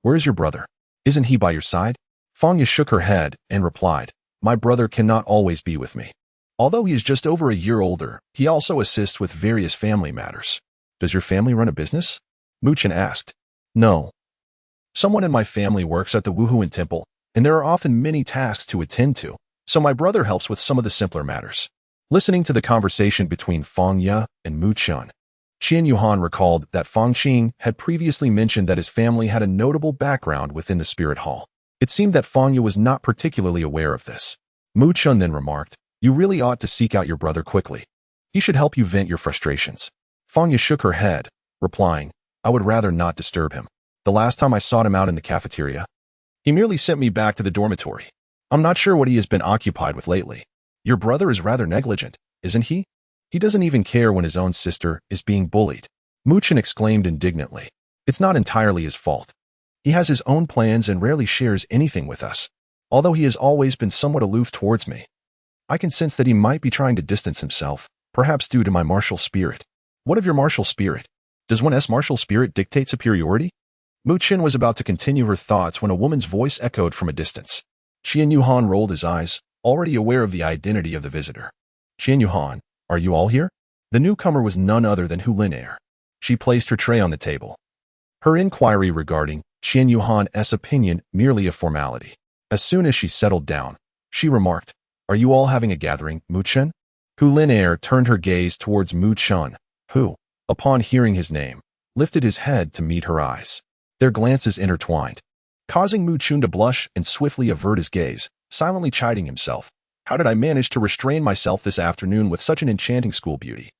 where is your brother? Isn't he by your side?" Fang Ye shook her head and replied, "My brother cannot always be with me. Although he is just over a year older, he also assists with various family matters." "Does your family run a business?" Mu Chen asked. "No. Someone in my family works at the Wuhuan Temple, and there are often many tasks to attend to, so my brother helps with some of the simpler matters." Listening to the conversation between Fang Ye and Mu Chen, Qian Yuhan recalled that Fang Qing had previously mentioned that his family had a notable background within the spirit hall. It seemed that Fang Ye was not particularly aware of this. Mu Chen then remarked, "You really ought to seek out your brother quickly. He should help you vent your frustrations." Fang Ye shook her head, replying, "I would rather not disturb him. The last time I sought him out in the cafeteria, he merely sent me back to the dormitory. I'm not sure what he has been occupied with lately." "Your brother is rather negligent, isn't he? He doesn't even care when his own sister is being bullied," Mu Chen exclaimed indignantly. "It's not entirely his fault. He has his own plans and rarely shares anything with us. Although he has always been somewhat aloof towards me, I can sense that he might be trying to distance himself, perhaps due to my martial spirit. What of your martial spirit? Does one's martial spirit dictate superiority? Mu Chen was about to continue her thoughts when a woman's voice echoed from a distance. Qian Yuhan rolled his eyes, already aware of the identity of the visitor. Qian Yuhan, are you all here? The newcomer was none other than Hu Lin. She placed her tray on the table. Her inquiry regarding Qian Yuhan's opinion merely a formality. As soon as she settled down, she remarked, "Are you all having a gathering, Mu Chen?" Hu Lin turned her gaze towards Mu Chen, who, upon hearing his name, lifted his head to meet her eyes. Their glances intertwined, causing Mu Chen to blush and swiftly avert his gaze, silently chiding himself. How did I manage to restrain myself this afternoon with such an enchanting school beauty?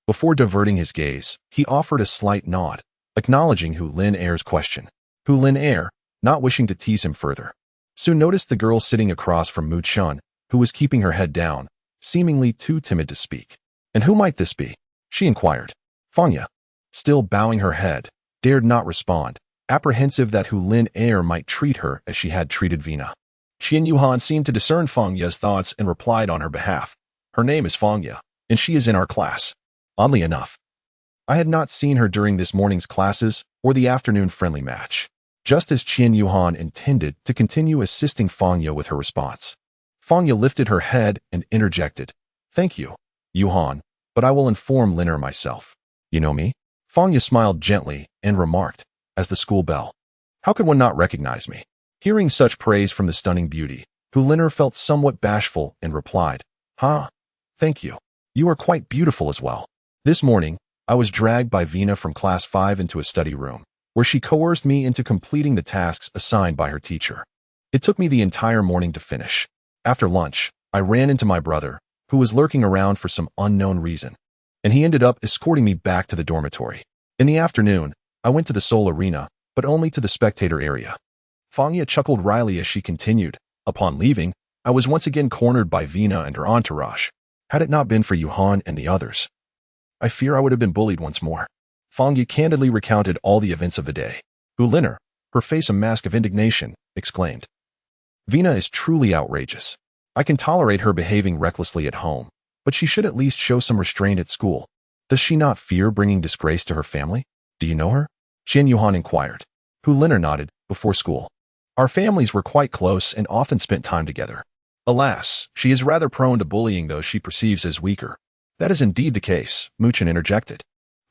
Before diverting his gaze, he offered a slight nod, acknowledging Hu Lin's question. Hu Lin, not wishing to tease him further, soon noticed the girl sitting across from Mu Chen, who was keeping her head down, seemingly too timid to speak. And who might this be? She inquired. Fangya, still bowing her head, dared not respond, apprehensive that Hu Lin might treat her as she had treated Vina. Qian Yuhan seemed to discern Fangya's thoughts and replied on her behalf. Her name is Fangya, and she is in our class. Oddly enough, I had not seen her during this morning's classes or the afternoon friendly match, just as Qian Yuhan intended to continue assisting Fangya with her response. Fangya lifted her head and interjected, "Thank you, Yuhan, but I will inform Liner myself." You know me? Fangya smiled gently and remarked, as the school bell. How could one not recognize me? Hearing such praise from the stunning beauty, Hu Liner felt somewhat bashful and replied, Thank you. You are quite beautiful as well. This morning, I was dragged by Vina from class 5 into a study room, where she coerced me into completing the tasks assigned by her teacher. It took me the entire morning to finish. After lunch, I ran into my brother, who was lurking around for some unknown reason, and he ended up escorting me back to the dormitory. In the afternoon, I went to the Seoul Arena, but only to the spectator area. Fangya chuckled wryly as she continued. Upon leaving, I was once again cornered by Vina and her entourage. Had it not been for Yuhan and the others, I fear I would have been bullied once more. Fangya candidly recounted all the events of the day. Hu Liner, her face a mask of indignation, exclaimed, Vina is truly outrageous. I can tolerate her behaving recklessly at home, but she should at least show some restraint at school. Does she not fear bringing disgrace to her family? Do you know her? Qian Yuhan inquired. Hu Liner nodded. Before school, our families were quite close and often spent time together. Alas, she is rather prone to bullying those she perceives as weaker. That is indeed the case, Mu Chen interjected.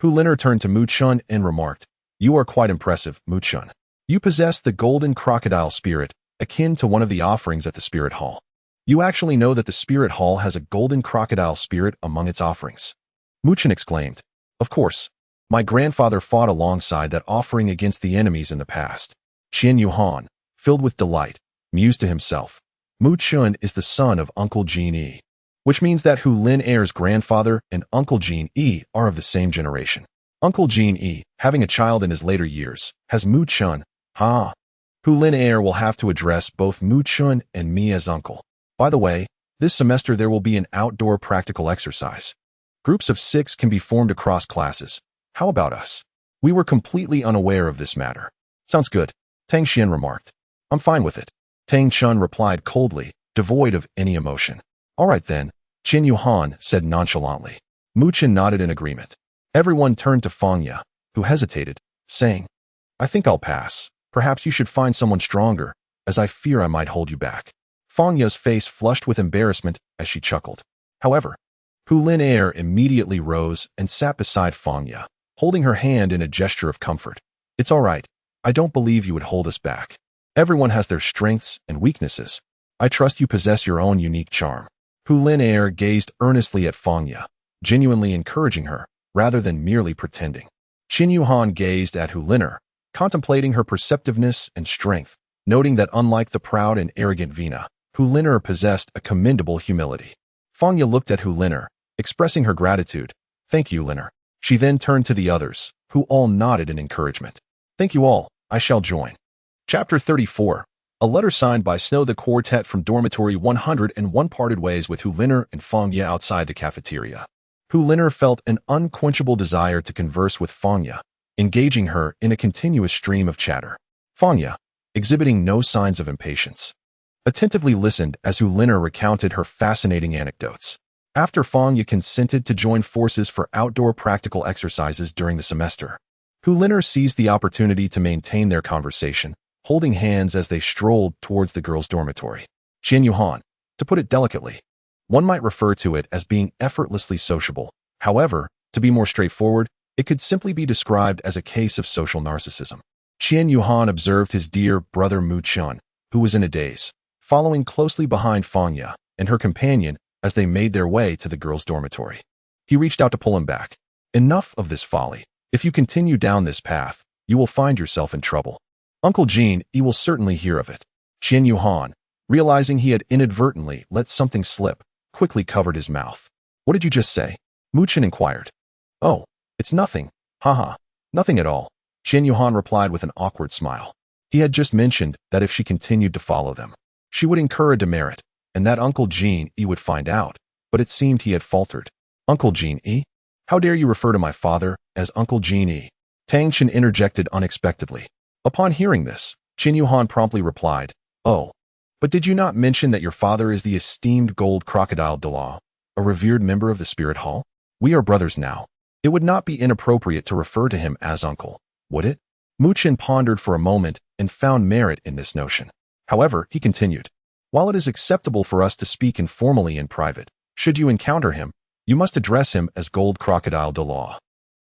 Hu Liner turned to Mu Chen and remarked, You are quite impressive, Mu Chen. You possess the golden crocodile spirit, akin to one of the offerings at the Spirit Hall. You actually know that the Spirit Hall has a golden crocodile spirit among its offerings. Mu Chen exclaimed, Of course. My grandfather fought alongside that offering against the enemies in the past. Qian Yuhan, filled with delight, mused to himself, Mu Chen is the son of Uncle Jin Yi, which means that Hu Lin's grandfather and Uncle Jin Yi are of the same generation. Uncle Jin Yi, having a child in his later years, has Mu Chen. Hu Lin will have to address both Mu Chen and me as uncle. By the way, this semester there will be an outdoor practical exercise. Groups of 6 can be formed across classes. How about us? We were completely unaware of this matter. Sounds good, Tang Xian remarked. I'm fine with it. Tang Chun replied coldly, devoid of any emotion. All right then, Qian Yuhan said nonchalantly. Mu Chen nodded in agreement. Everyone turned to Fangya, who hesitated, saying, I think I'll pass. Perhaps you should find someone stronger, as I fear I might hold you back. Fangya's face flushed with embarrassment as she chuckled. However, Hu Lin immediately rose and sat beside Fangya, holding her hand in a gesture of comfort. It's all right. I don't believe you would hold us back. Everyone has their strengths and weaknesses. I trust you possess your own unique charm. Hu Lin gazed earnestly at Fangya, genuinely encouraging her, rather than merely pretending. Qian Yuhan gazed at Hu Liner, contemplating her perceptiveness and strength, noting that unlike the proud and arrogant Vina, Hu Liner possessed a commendable humility. Fangya looked at Hu Liner, expressing her gratitude. Thank you, Liner. She then turned to the others, who all nodded in encouragement. Thank you all. I shall join. Chapter 34. A letter signed by Snow. The quartet from dormitory 101 parted ways with Hu Liner and Fangya outside the cafeteria. Hu Liner felt an unquenchable desire to converse with Fangya, engaging her in a continuous stream of chatter. Fangya, exhibiting no signs of impatience, attentively listened as Hu Liner recounted her fascinating anecdotes. After Fangya consented to join forces for outdoor practical exercises during the semester, Hu Liner seized the opportunity to maintain their conversation, holding hands as they strolled towards the girls' dormitory. Qian Yuhan, to put it delicately, one might refer to it as being effortlessly sociable. However, to be more straightforward, it could simply be described as a case of social narcissism. Qian Yuhan observed his dear brother Mu Chun, who was in a daze, following closely behind Fangya and her companion as they made their way to the girls' dormitory. He reached out to pull him back. Enough of this folly. If you continue down this path, you will find yourself in trouble. Uncle Jean, he will certainly hear of it. Qian Yuhan, realizing he had inadvertently let something slip, quickly covered his mouth. What did you just say? Mu Chun inquired. Oh, it's nothing. Haha, nothing at all. Qian Yuhan replied with an awkward smile. He had just mentioned that if she continued to follow them, she would incur a demerit, and that Uncle Jean would find out, but it seemed he had faltered. Uncle Jean? How dare you refer to my father as Uncle Jean? Tang Chen interjected unexpectedly. Upon hearing this, Qian Yuhan promptly replied, Oh, but did you not mention that your father is the esteemed gold crocodile Douluo, a revered member of the Spirit Hall? We are brothers now. It would not be inappropriate to refer to him as uncle, would it? Mu Chun pondered for a moment and found merit in this notion. However, he continued, While it is acceptable for us to speak informally in private, should you encounter him, you must address him as Gold Crocodile Douluo.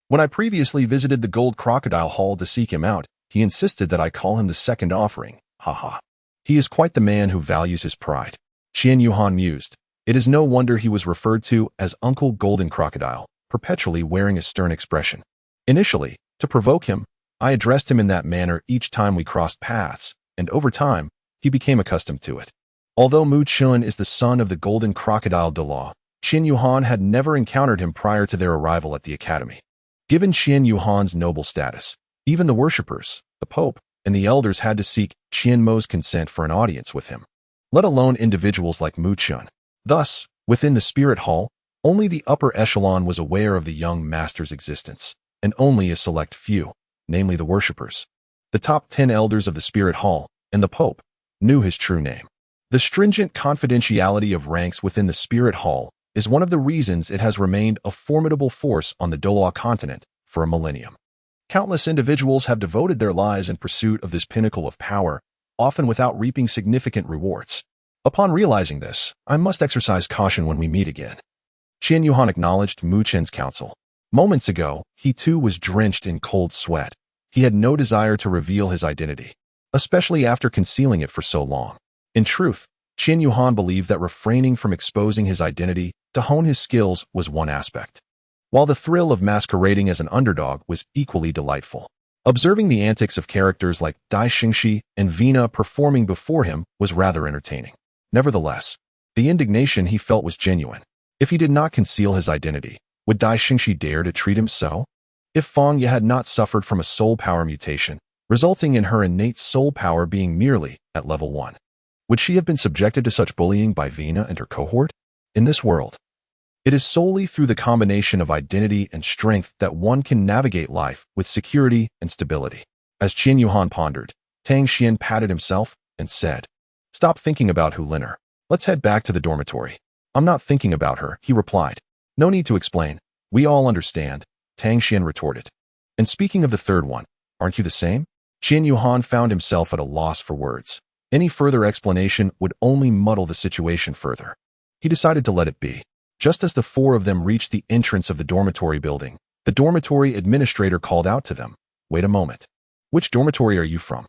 When I previously visited the Gold Crocodile Hall to seek him out, he insisted that I call him the second offering. Haha. He is quite the man who values his pride. Qian Yuhan mused. It is no wonder he was referred to as Uncle Golden Crocodile, perpetually wearing a stern expression. Initially, to provoke him, I addressed him in that manner each time we crossed paths, and over time, he became accustomed to it. Although Mu Chun is the son of the Golden Crocodile Douluo, Qian Yuhan had never encountered him prior to their arrival at the academy. Given Qian Yuhan's noble status, even the worshippers, the Pope, and the elders had to seek Qian Mo's consent for an audience with him, let alone individuals like Mu Chun. Thus, within the Spirit Hall, only the upper echelon was aware of the young master's existence, and only a select few, namely the worshippers, the top 10 elders of the Spirit Hall, and the Pope, knew his true name. The stringent confidentiality of ranks within the Spirit Hall is one of the reasons it has remained a formidable force on the Douluo continent for a millennium. Countless individuals have devoted their lives in pursuit of this pinnacle of power, often without reaping significant rewards. Upon realizing this, I must exercise caution when we meet again. Qian Yuhan acknowledged Mu Chen's counsel. Moments ago, he too was drenched in cold sweat. He had no desire to reveal his identity, especially after concealing it for so long. In truth, Qian Yuhan believed that refraining from exposing his identity to hone his skills was one aspect, while the thrill of masquerading as an underdog was equally delightful. Observing the antics of characters like Dai Xingxi and Vina performing before him was rather entertaining. Nevertheless, the indignation he felt was genuine. If he did not conceal his identity, would Dai Xingxi dare to treat him so? If Fangya had not suffered from a soul power mutation, resulting in her innate soul power being merely at level 1, would she have been subjected to such bullying by Vina and her cohort? In this world, it is solely through the combination of identity and strength that one can navigate life with security and stability. As Qian Yuhan pondered, Tang Xian patted himself and said, Stop thinking about Hu Liner. Let's head back to the dormitory. I'm not thinking about her, he replied. No need to explain. We all understand, Tang Xian retorted. And speaking of the third one, aren't you the same? Qian Yuhan found himself at a loss for words. Any further explanation would only muddle the situation further. He decided to let it be. Just as the four of them reached the entrance of the dormitory building, the dormitory administrator called out to them. Wait a moment. Which dormitory are you from?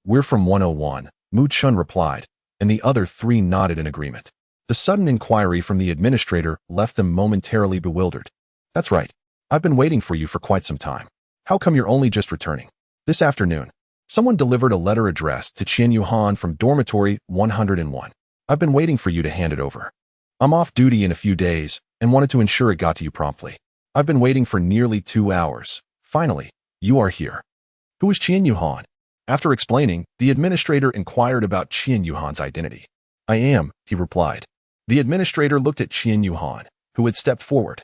We're from 101, Mu Chun replied, and the other three nodded in agreement. The sudden inquiry from the administrator left them momentarily bewildered. That's right. I've been waiting for you for quite some time. How come you're only just returning? This afternoon, someone delivered a letter addressed to Qian Yuhan from dormitory 101. I've been waiting for you to hand it over. I'm off duty in a few days and wanted to ensure it got to you promptly. I've been waiting for nearly 2 hours. Finally, you are here. Who is Qian Yuhan? After explaining, the administrator inquired about Qian Yuhan's identity. I am, he replied. The administrator looked at Qian Yuhan, who had stepped forward,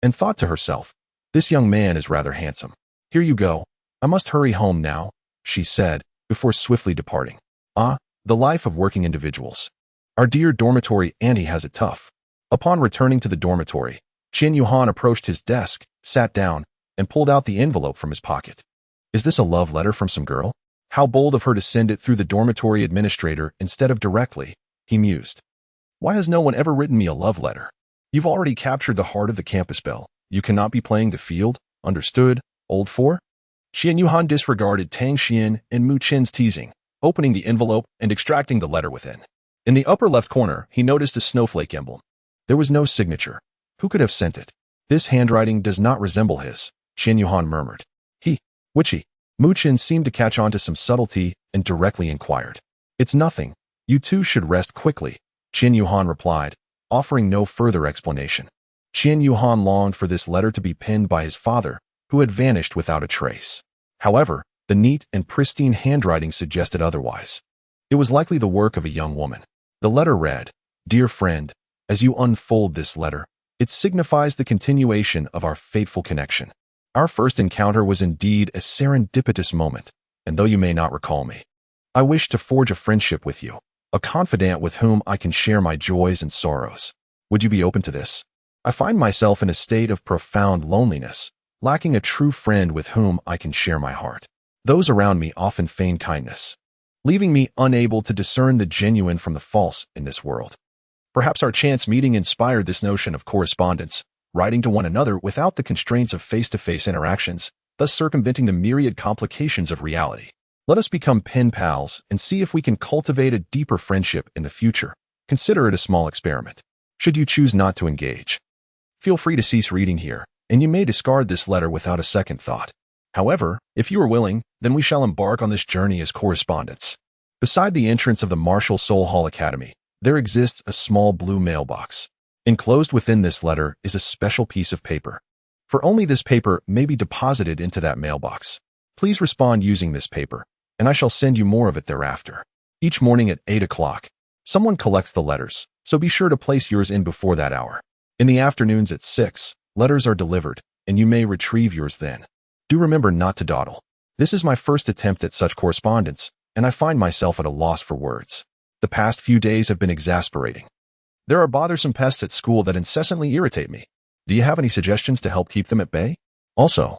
and thought to herself, this young man is rather handsome. Here you go. I must hurry home now, she said, before swiftly departing. Ah, the life of working individuals. Our dear dormitory auntie has it tough. Upon returning to the dormitory, Qian Yuhan approached his desk, sat down, and pulled out the envelope from his pocket. Is this a love letter from some girl? How bold of her to send it through the dormitory administrator instead of directly, he mused. Why has no one ever written me a love letter? You've already captured the heart of the campus belle. You cannot be playing the field, understood, old four? Qian Yuhan disregarded Tang Xian and Mu Qin's teasing, opening the envelope and extracting the letter within. In the upper left corner, he noticed a snowflake emblem. There was no signature. Who could have sent it? This handwriting does not resemble his, Qian Yuhan murmured. Whichy? Mu Qin seemed to catch on to some subtlety and directly inquired. It's nothing. You two should rest quickly, Qian Yuhan replied, offering no further explanation. Qian Yuhan longed for this letter to be penned by his father, who had vanished without a trace. However, the neat and pristine handwriting suggested otherwise. It was likely the work of a young woman. The letter read, Dear friend, as you unfold this letter, it signifies the continuation of our fateful connection. Our first encounter was indeed a serendipitous moment, and though you may not recall me, I wish to forge a friendship with you, a confidant with whom I can share my joys and sorrows. Would you be open to this? I find myself in a state of profound loneliness, lacking a true friend with whom I can share my heart. Those around me often feign kindness, leaving me unable to discern the genuine from the false in this world. Perhaps our chance meeting inspired this notion of correspondence, writing to one another without the constraints of face-to-face interactions, thus circumventing the myriad complications of reality. Let us become pen pals and see if we can cultivate a deeper friendship in the future. Consider it a small experiment. Should you choose not to engage, feel free to cease reading here, and you may discard this letter without a second thought. However, if you are willing, then we shall embark on this journey as correspondents. Beside the entrance of the Martial Soul Hall Academy, there exists a small blue mailbox. Enclosed within this letter is a special piece of paper. For only this paper may be deposited into that mailbox. Please respond using this paper, and I shall send you more of it thereafter. Each morning at 8 o'clock, someone collects the letters, so be sure to place yours in before that hour. In the afternoons at 6, letters are delivered, and you may retrieve yours then. Do remember not to dawdle. This is my first attempt at such correspondence, and I find myself at a loss for words. The past few days have been exasperating. There are bothersome pests at school that incessantly irritate me. Do you have any suggestions to help keep them at bay? Also,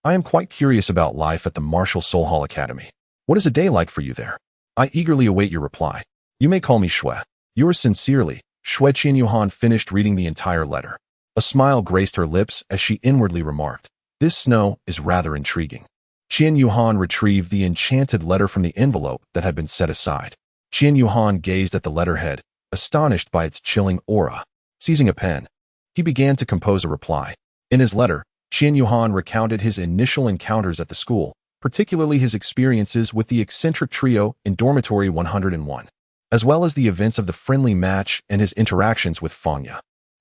I am quite curious about life at the Martial Soul Hall Academy. What is a day like for you there? I eagerly await your reply. You may call me Xue. Yours sincerely, Xue. Qian Yuhan finished reading the entire letter. A smile graced her lips as she inwardly remarked, This snow is rather intriguing. Qian Yuhan retrieved the enchanted letter from the envelope that had been set aside. Qian Yuhan gazed at the letterhead, astonished by its chilling aura. Seizing a pen, he began to compose a reply. In his letter, Qian Yuhan recounted his initial encounters at the school, particularly his experiences with the eccentric trio in dormitory 101, as well as the events of the friendly match and his interactions with Fangya.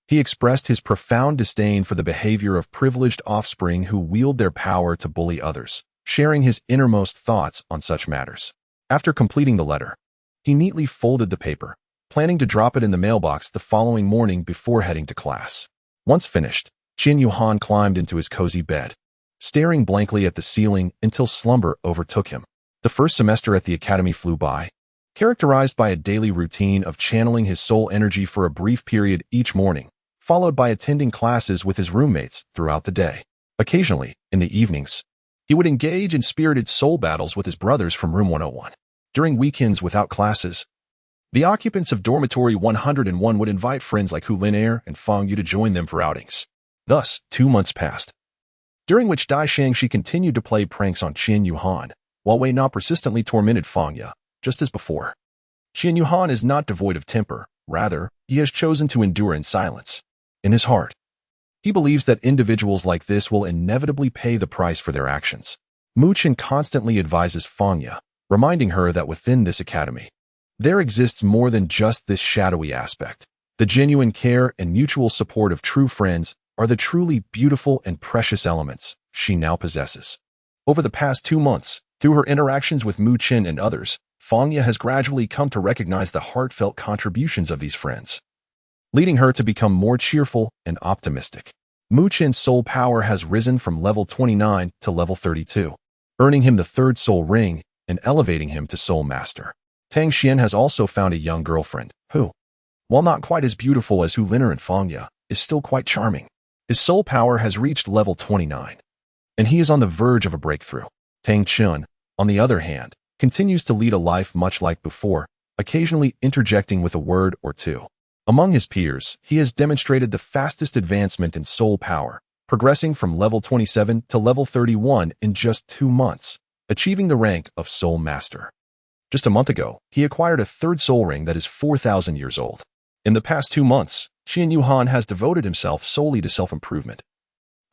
He expressed his profound disdain for the behavior of privileged offspring who wield their power to bully others, sharing his innermost thoughts on such matters. After completing the letter, he neatly folded the paper, planning to drop it in the mailbox the following morning before heading to class. Once finished, Qian Yuhan climbed into his cozy bed, staring blankly at the ceiling until slumber overtook him. The first semester at the academy flew by, characterized by a daily routine of channeling his soul energy for a brief period each morning, followed by attending classes with his roommates throughout the day. Occasionally, in the evenings, he would engage in spirited soul battles with his brothers from room 101. During weekends without classes, the occupants of dormitory 101 would invite friends like Hu Linair and Fang Yu to join them for outings. Thus, 2 months passed, during which Dai Shangxi continued to play pranks on Qian Yuhan, while Wei Na persistently tormented Fang Yu, just as before. Qian Yuhan is not devoid of temper. Rather, he has chosen to endure in silence. In his heart, he believes that individuals like this will inevitably pay the price for their actions. Mu Qin constantly advises Fang Yu, reminding her that within this academy, there exists more than just this shadowy aspect. The genuine care and mutual support of true friends are the truly beautiful and precious elements she now possesses. Over the past 2 months, through her interactions with Mu Qin and others, Fang Yu has gradually come to recognize the heartfelt contributions of these friends, leading her to become more cheerful and optimistic. Mu Qin's soul power has risen from level 29 to level 32, earning him the 3rd soul ring and elevating him to Soul Master. Tang Xian has also found a young girlfriend, who, while not quite as beautiful as Hu Lin'er and Fangya, is still quite charming. His soul power has reached level 29, and he is on the verge of a breakthrough. Tang Chun, on the other hand, continues to lead a life much like before, occasionally interjecting with a word or two. Among his peers, he has demonstrated the fastest advancement in soul power, progressing from level 27 to level 31 in just 2 months, achieving the rank of Soul Master. Just a month ago, he acquired a third soul ring that is 4,000 years old. In the past 2 months, Qian Yuhan has devoted himself solely to self-improvement,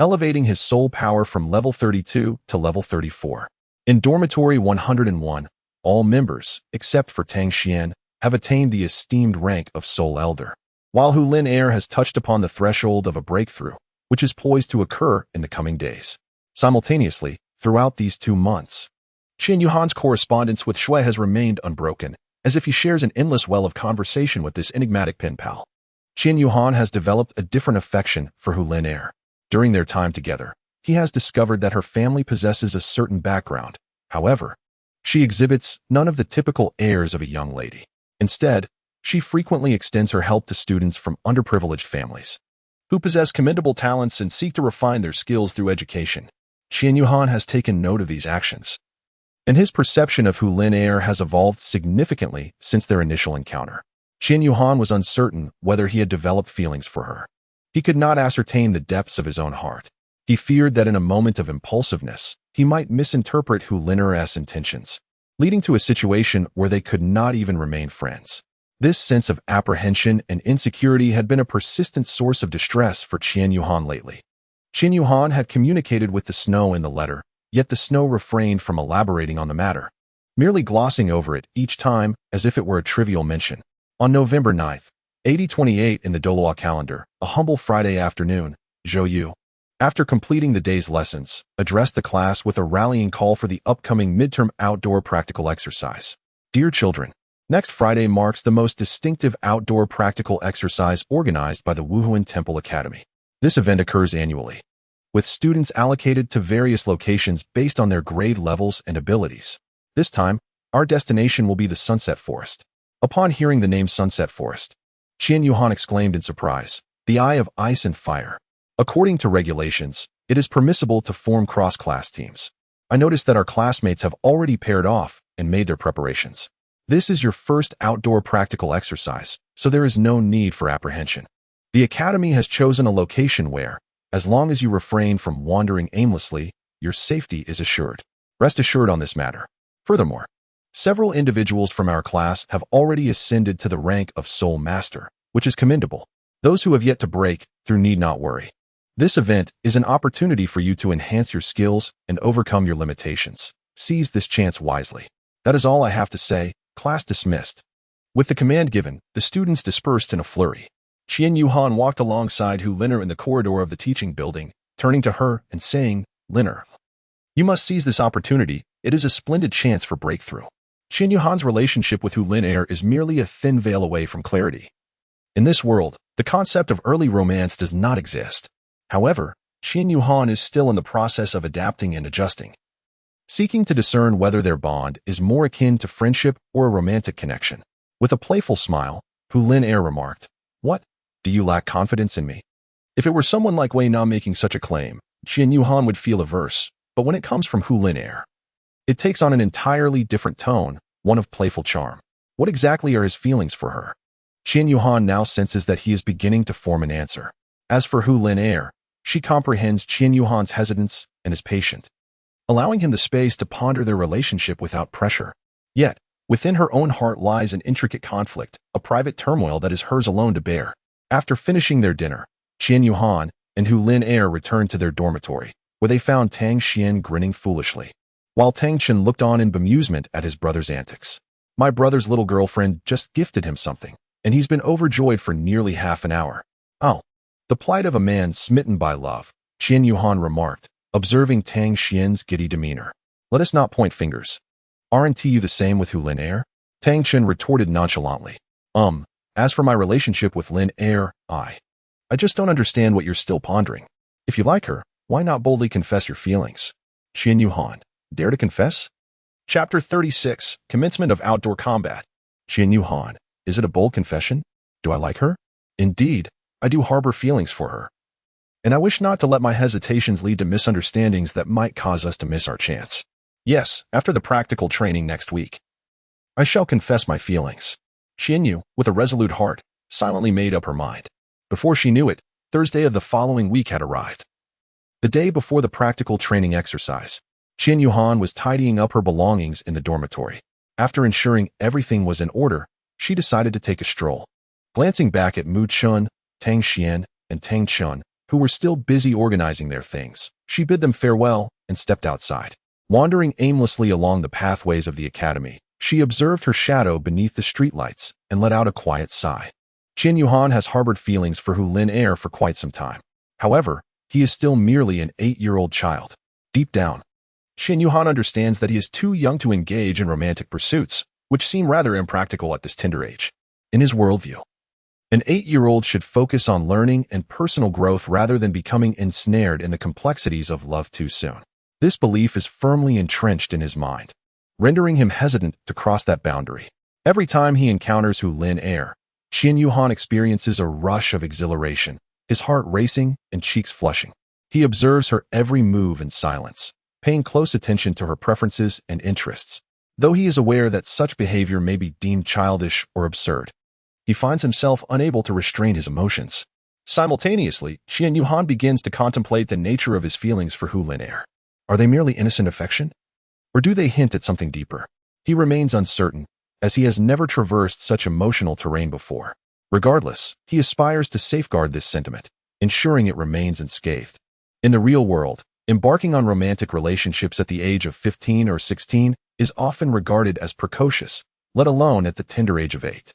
elevating his soul power from level 32 to level 34. In Dormitory 101, all members, except for Tang Xian, have attained the esteemed rank of Soul Elder, while Hu Lin'er has touched upon the threshold of a breakthrough, which is poised to occur in the coming days. Simultaneously, throughout these 2 months, Qian Yuhan's correspondence with Shui has remained unbroken, as if he shares an endless well of conversation with this enigmatic pen pal. Qian Yuhan has developed a different affection for Hu Lin'er. During their time together, he has discovered that her family possesses a certain background. However, she exhibits none of the typical airs of a young lady. Instead, she frequently extends her help to students from underprivileged families, who possess commendable talents and seek to refine their skills through education. Qian Yuhan has taken note of these actions, and his perception of Hu Lin'er has evolved significantly since their initial encounter. Qian Yuhan was uncertain whether he had developed feelings for her. He could not ascertain the depths of his own heart. He feared that in a moment of impulsiveness, he might misinterpret Hu Lin'er's intentions, leading to a situation where they could not even remain friends. This sense of apprehension and insecurity had been a persistent source of distress for Qian Yuhan lately. Qian Yuhan had communicated with the Snow in the letter, yet the Snow refrained from elaborating on the matter, merely glossing over it each time as if it were a trivial mention. On November 9th, 8028 in the Douluo calendar, a humble Friday afternoon, Zhou Yu, after completing the day's lessons, addressed the class with a rallying call for the upcoming midterm outdoor practical exercise. Dear children, next Friday marks the most distinctive outdoor practical exercise organized by the Wuhuan Temple Academy. This event occurs annually, with students allocated to various locations based on their grade levels and abilities. This time, our destination will be the Sunset Forest. Upon hearing the name Sunset Forest, Qian Yuhan exclaimed in surprise, "The Eye of Ice and Fire." According to regulations, it is permissible to form cross-class teams. I noticed that our classmates have already paired off and made their preparations. This is your first outdoor practical exercise, so there is no need for apprehension. The Academy has chosen a location where, as long as you refrain from wandering aimlessly, your safety is assured. Rest assured on this matter. Furthermore, several individuals from our class have already ascended to the rank of Soul Master, which is commendable. Those who have yet to break through need not worry. This event is an opportunity for you to enhance your skills and overcome your limitations. Seize this chance wisely. That is all I have to say. Class dismissed. With the command given, the students dispersed in a flurry. Qian Yuhan walked alongside Hu Lin'er in the corridor of the teaching building, turning to her and saying, "Lin'er, you must seize this opportunity. It is a splendid chance for breakthrough." Qian Yuhan's relationship with Hu Lin'er is merely a thin veil away from clarity. In this world, the concept of early romance does not exist. However, Qian Yuhan is still in the process of adapting and adjusting, seeking to discern whether their bond is more akin to friendship or a romantic connection. With a playful smile, Hu Lin'er remarked, "What? Do you lack confidence in me?" If it were someone like Wei Na making such a claim, Qian Yuhan would feel averse, but when it comes from Hu Lin'er, it takes on an entirely different tone, one of playful charm. What exactly are his feelings for her? Qian Yuhan now senses that he is beginning to form an answer. As for Hu Lin'er, she comprehends Qian Yuhan's hesitance and is patient, allowing him the space to ponder their relationship without pressure. Yet, within her own heart lies an intricate conflict, a private turmoil that is hers alone to bear. After finishing their dinner, Qian Yuhan and Hu Lin'er returned to their dormitory, where they found Tang Xian grinning foolishly, while Tang Chen looked on in bemusement at his brother's antics. "My brother's little girlfriend just gifted him something, and he's been overjoyed for nearly half an hour." "Oh, the plight of a man smitten by love," Qian Yuhan remarked, observing Tang Xian's giddy demeanor. "Let us not point fingers. Aren't you the same with Hu Lin'er?" Tang Chen retorted nonchalantly. As for my relationship with Lin'er, I just don't understand what you're still pondering. If you like her, why not boldly confess your feelings?" Qian Yuhan, dare to confess? Chapter 36, Commencement of Outdoor Combat. Qian Yuhan, is it a bold confession? Do I like her? Indeed, I do harbor feelings for her. And I wish not to let my hesitations lead to misunderstandings that might cause us to miss our chance. Yes, after the practical training next week, I shall confess my feelings. Qian Yu, with a resolute heart, silently made up her mind. Before she knew it, Thursday of the following week had arrived. The day before the practical training exercise, Qian Yuhan was tidying up her belongings in the dormitory. After ensuring everything was in order, she decided to take a stroll. Glancing back at Mu Chun, Tang Xian, and Tang Chun, who were still busy organizing their things, she bid them farewell and stepped outside. Wandering aimlessly along the pathways of the academy, she observed her shadow beneath the streetlights and let out a quiet sigh. Qian Yuhan has harbored feelings for Hu Lin Air for quite some time. However, he is still merely an 8-year-old child. Deep down, Qian Yuhan understands that he is too young to engage in romantic pursuits, which seem rather impractical at this tender age. In his worldview, an 8-year-old should focus on learning and personal growth rather than becoming ensnared in the complexities of love too soon. This belief is firmly entrenched in his mind, rendering him hesitant to cross that boundary. Every time he encounters Hu Lin Air, Qian Yuhan experiences a rush of exhilaration, his heart racing and cheeks flushing. He observes her every move in silence, paying close attention to her preferences and interests. Though he is aware that such behavior may be deemed childish or absurd, he finds himself unable to restrain his emotions. Simultaneously, Qian Yuhan begins to contemplate the nature of his feelings for Hu Lin Air. Are they merely innocent affection? Or do they hint at something deeper? He remains uncertain, as he has never traversed such emotional terrain before. Regardless, he aspires to safeguard this sentiment, ensuring it remains unscathed. In the real world, embarking on romantic relationships at the age of 15 or 16 is often regarded as precocious, let alone at the tender age of 8.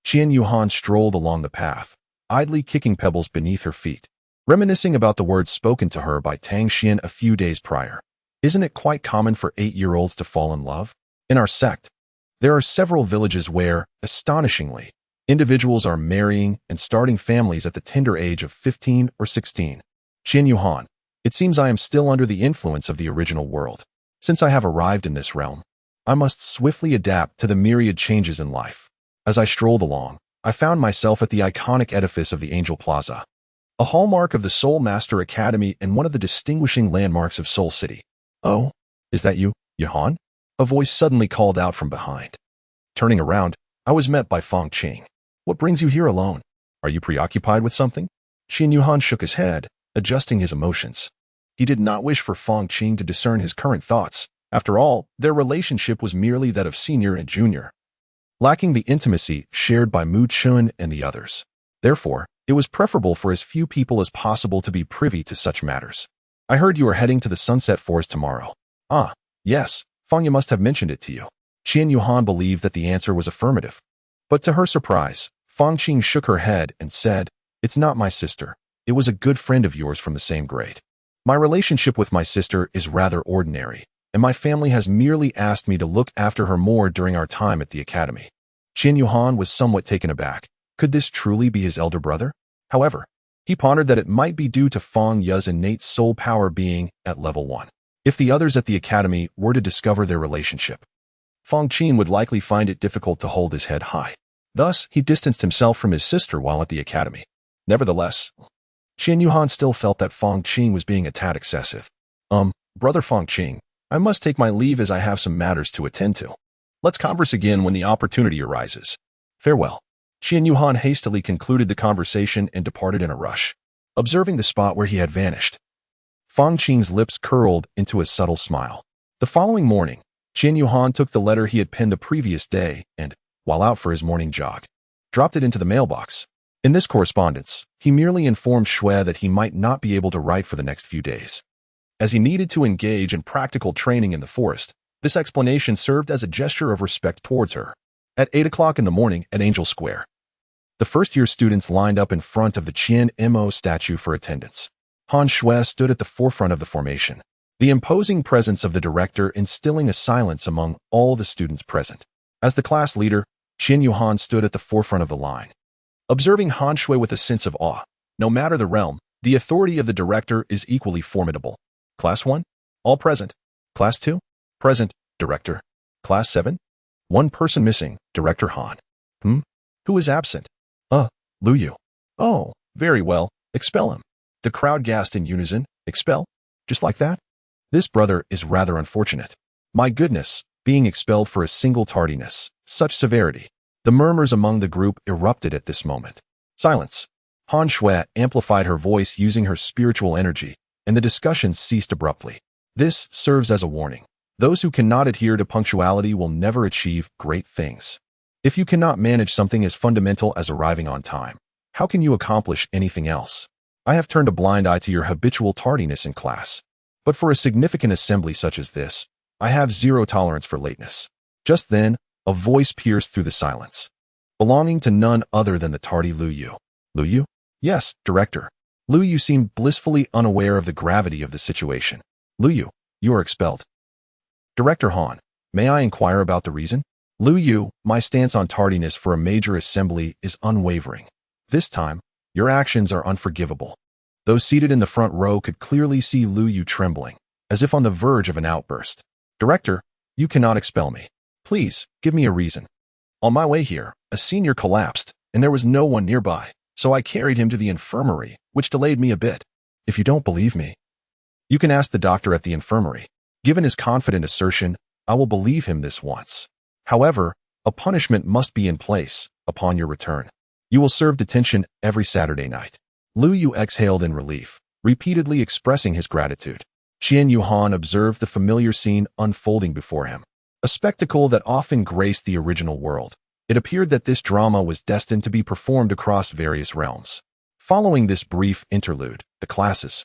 Qian Yuhan strolled along the path, idly kicking pebbles beneath her feet, reminiscing about the words spoken to her by Tang Xian a few days prior. Isn't it quite common for 8-year-olds to fall in love? In our sect, there are several villages where, astonishingly, individuals are marrying and starting families at the tender age of 15 or 16. Qian Yuhan, it seems I am still under the influence of the original world. Since I have arrived in this realm, I must swiftly adapt to the myriad changes in life. As I strolled along, I found myself at the iconic edifice of the Angel Plaza, a hallmark of the Soul Master Academy and one of the distinguishing landmarks of Soul City. Oh, is that you, Yuhan? A voice suddenly called out from behind. Turning around, I was met by Fong Qing. What brings you here alone? Are you preoccupied with something? Qian Yuhan shook his head, adjusting his emotions. He did not wish for Fong Qing to discern his current thoughts. After all, their relationship was merely that of senior and junior, lacking the intimacy shared by Mu Chun and the others. Therefore, it was preferable for as few people as possible to be privy to such matters. I heard you are heading to the Sunset Forest tomorrow. Ah, yes, Fangya must have mentioned it to you. Qian Yuhan believed that the answer was affirmative. But to her surprise, Fong Qing shook her head and said, "It's not my sister. It was a good friend of yours from the same grade. My relationship with my sister is rather ordinary, and my family has merely asked me to look after her more during our time at the academy." Qian Yuhan was somewhat taken aback. Could this truly be his elder brother? However, he pondered that it might be due to Fang Ya's innate soul power being at level 1. If the others at the academy were to discover their relationship, Fong Qing would likely find it difficult to hold his head high. Thus, he distanced himself from his sister while at the academy. Nevertheless, Qian Yuhan still felt that Fong Qing was being a tad excessive. Brother Fong Qing, I must take my leave as I have some matters to attend to. Let's converse again when the opportunity arises. Farewell. Qian Yuhan hastily concluded the conversation and departed in a rush. Observing the spot where he had vanished, Fong Qing's lips curled into a subtle smile. The following morning, Qian Yuhan took the letter he had penned the previous day and, while out for his morning jog, dropped it into the mailbox. In this correspondence, he merely informed Xue that he might not be able to write for the next few days, as he needed to engage in practical training in the forest. This explanation served as a gesture of respect towards her. At 8 o'clock in the morning at Angel Square, the first-year students lined up in front of the Qian Mo statue for attendance. Han Xue stood at the forefront of the formation, the imposing presence of the director instilling a silence among all the students present. As the class leader, Qian Yuhan stood at the forefront of the line, observing Han Xue with a sense of awe. No matter the realm, the authority of the director is equally formidable. Class 1? All present. Class 2? Present, Director. Class 7? One person missing, Director Han. Who is absent? Lu Yu. Oh, very well. Expel him. The crowd gasped in unison. Expel? Just like that? This brother is rather unfortunate. My goodness, being expelled for a single tardiness. Such severity. The murmurs among the group erupted at this moment. Silence. Han Shui amplified her voice using her spiritual energy, and the discussion ceased abruptly. This serves as a warning. Those who cannot adhere to punctuality will never achieve great things. If you cannot manage something as fundamental as arriving on time, how can you accomplish anything else? I have turned a blind eye to your habitual tardiness in class. But for a significant assembly such as this, I have zero tolerance for lateness. Just then, a voice pierced through the silence, belonging to none other than the tardy Lu Yu. Lu Yu? Yes, Director. Lu Yu seemed blissfully unaware of the gravity of the situation. Lu Yu, you are expelled. Director Han, may I inquire about the reason? Lu Yu, my stance on tardiness for a major assembly is unwavering. This time, your actions are unforgivable. Those seated in the front row could clearly see Lu Yu trembling, as if on the verge of an outburst. Director, you cannot expel me. Please, give me a reason. On my way here, a senior collapsed, and there was no one nearby, so I carried him to the infirmary, which delayed me a bit. If you don't believe me, you can ask the doctor at the infirmary. Given his confident assertion, I will believe him this once. However, a punishment must be in place upon your return. You will serve detention every Saturday night. Lu Yu exhaled in relief, repeatedly expressing his gratitude. Qian Yuhan observed the familiar scene unfolding before him, a spectacle that often graced the original world. It appeared that this drama was destined to be performed across various realms. Following this brief interlude, the classes,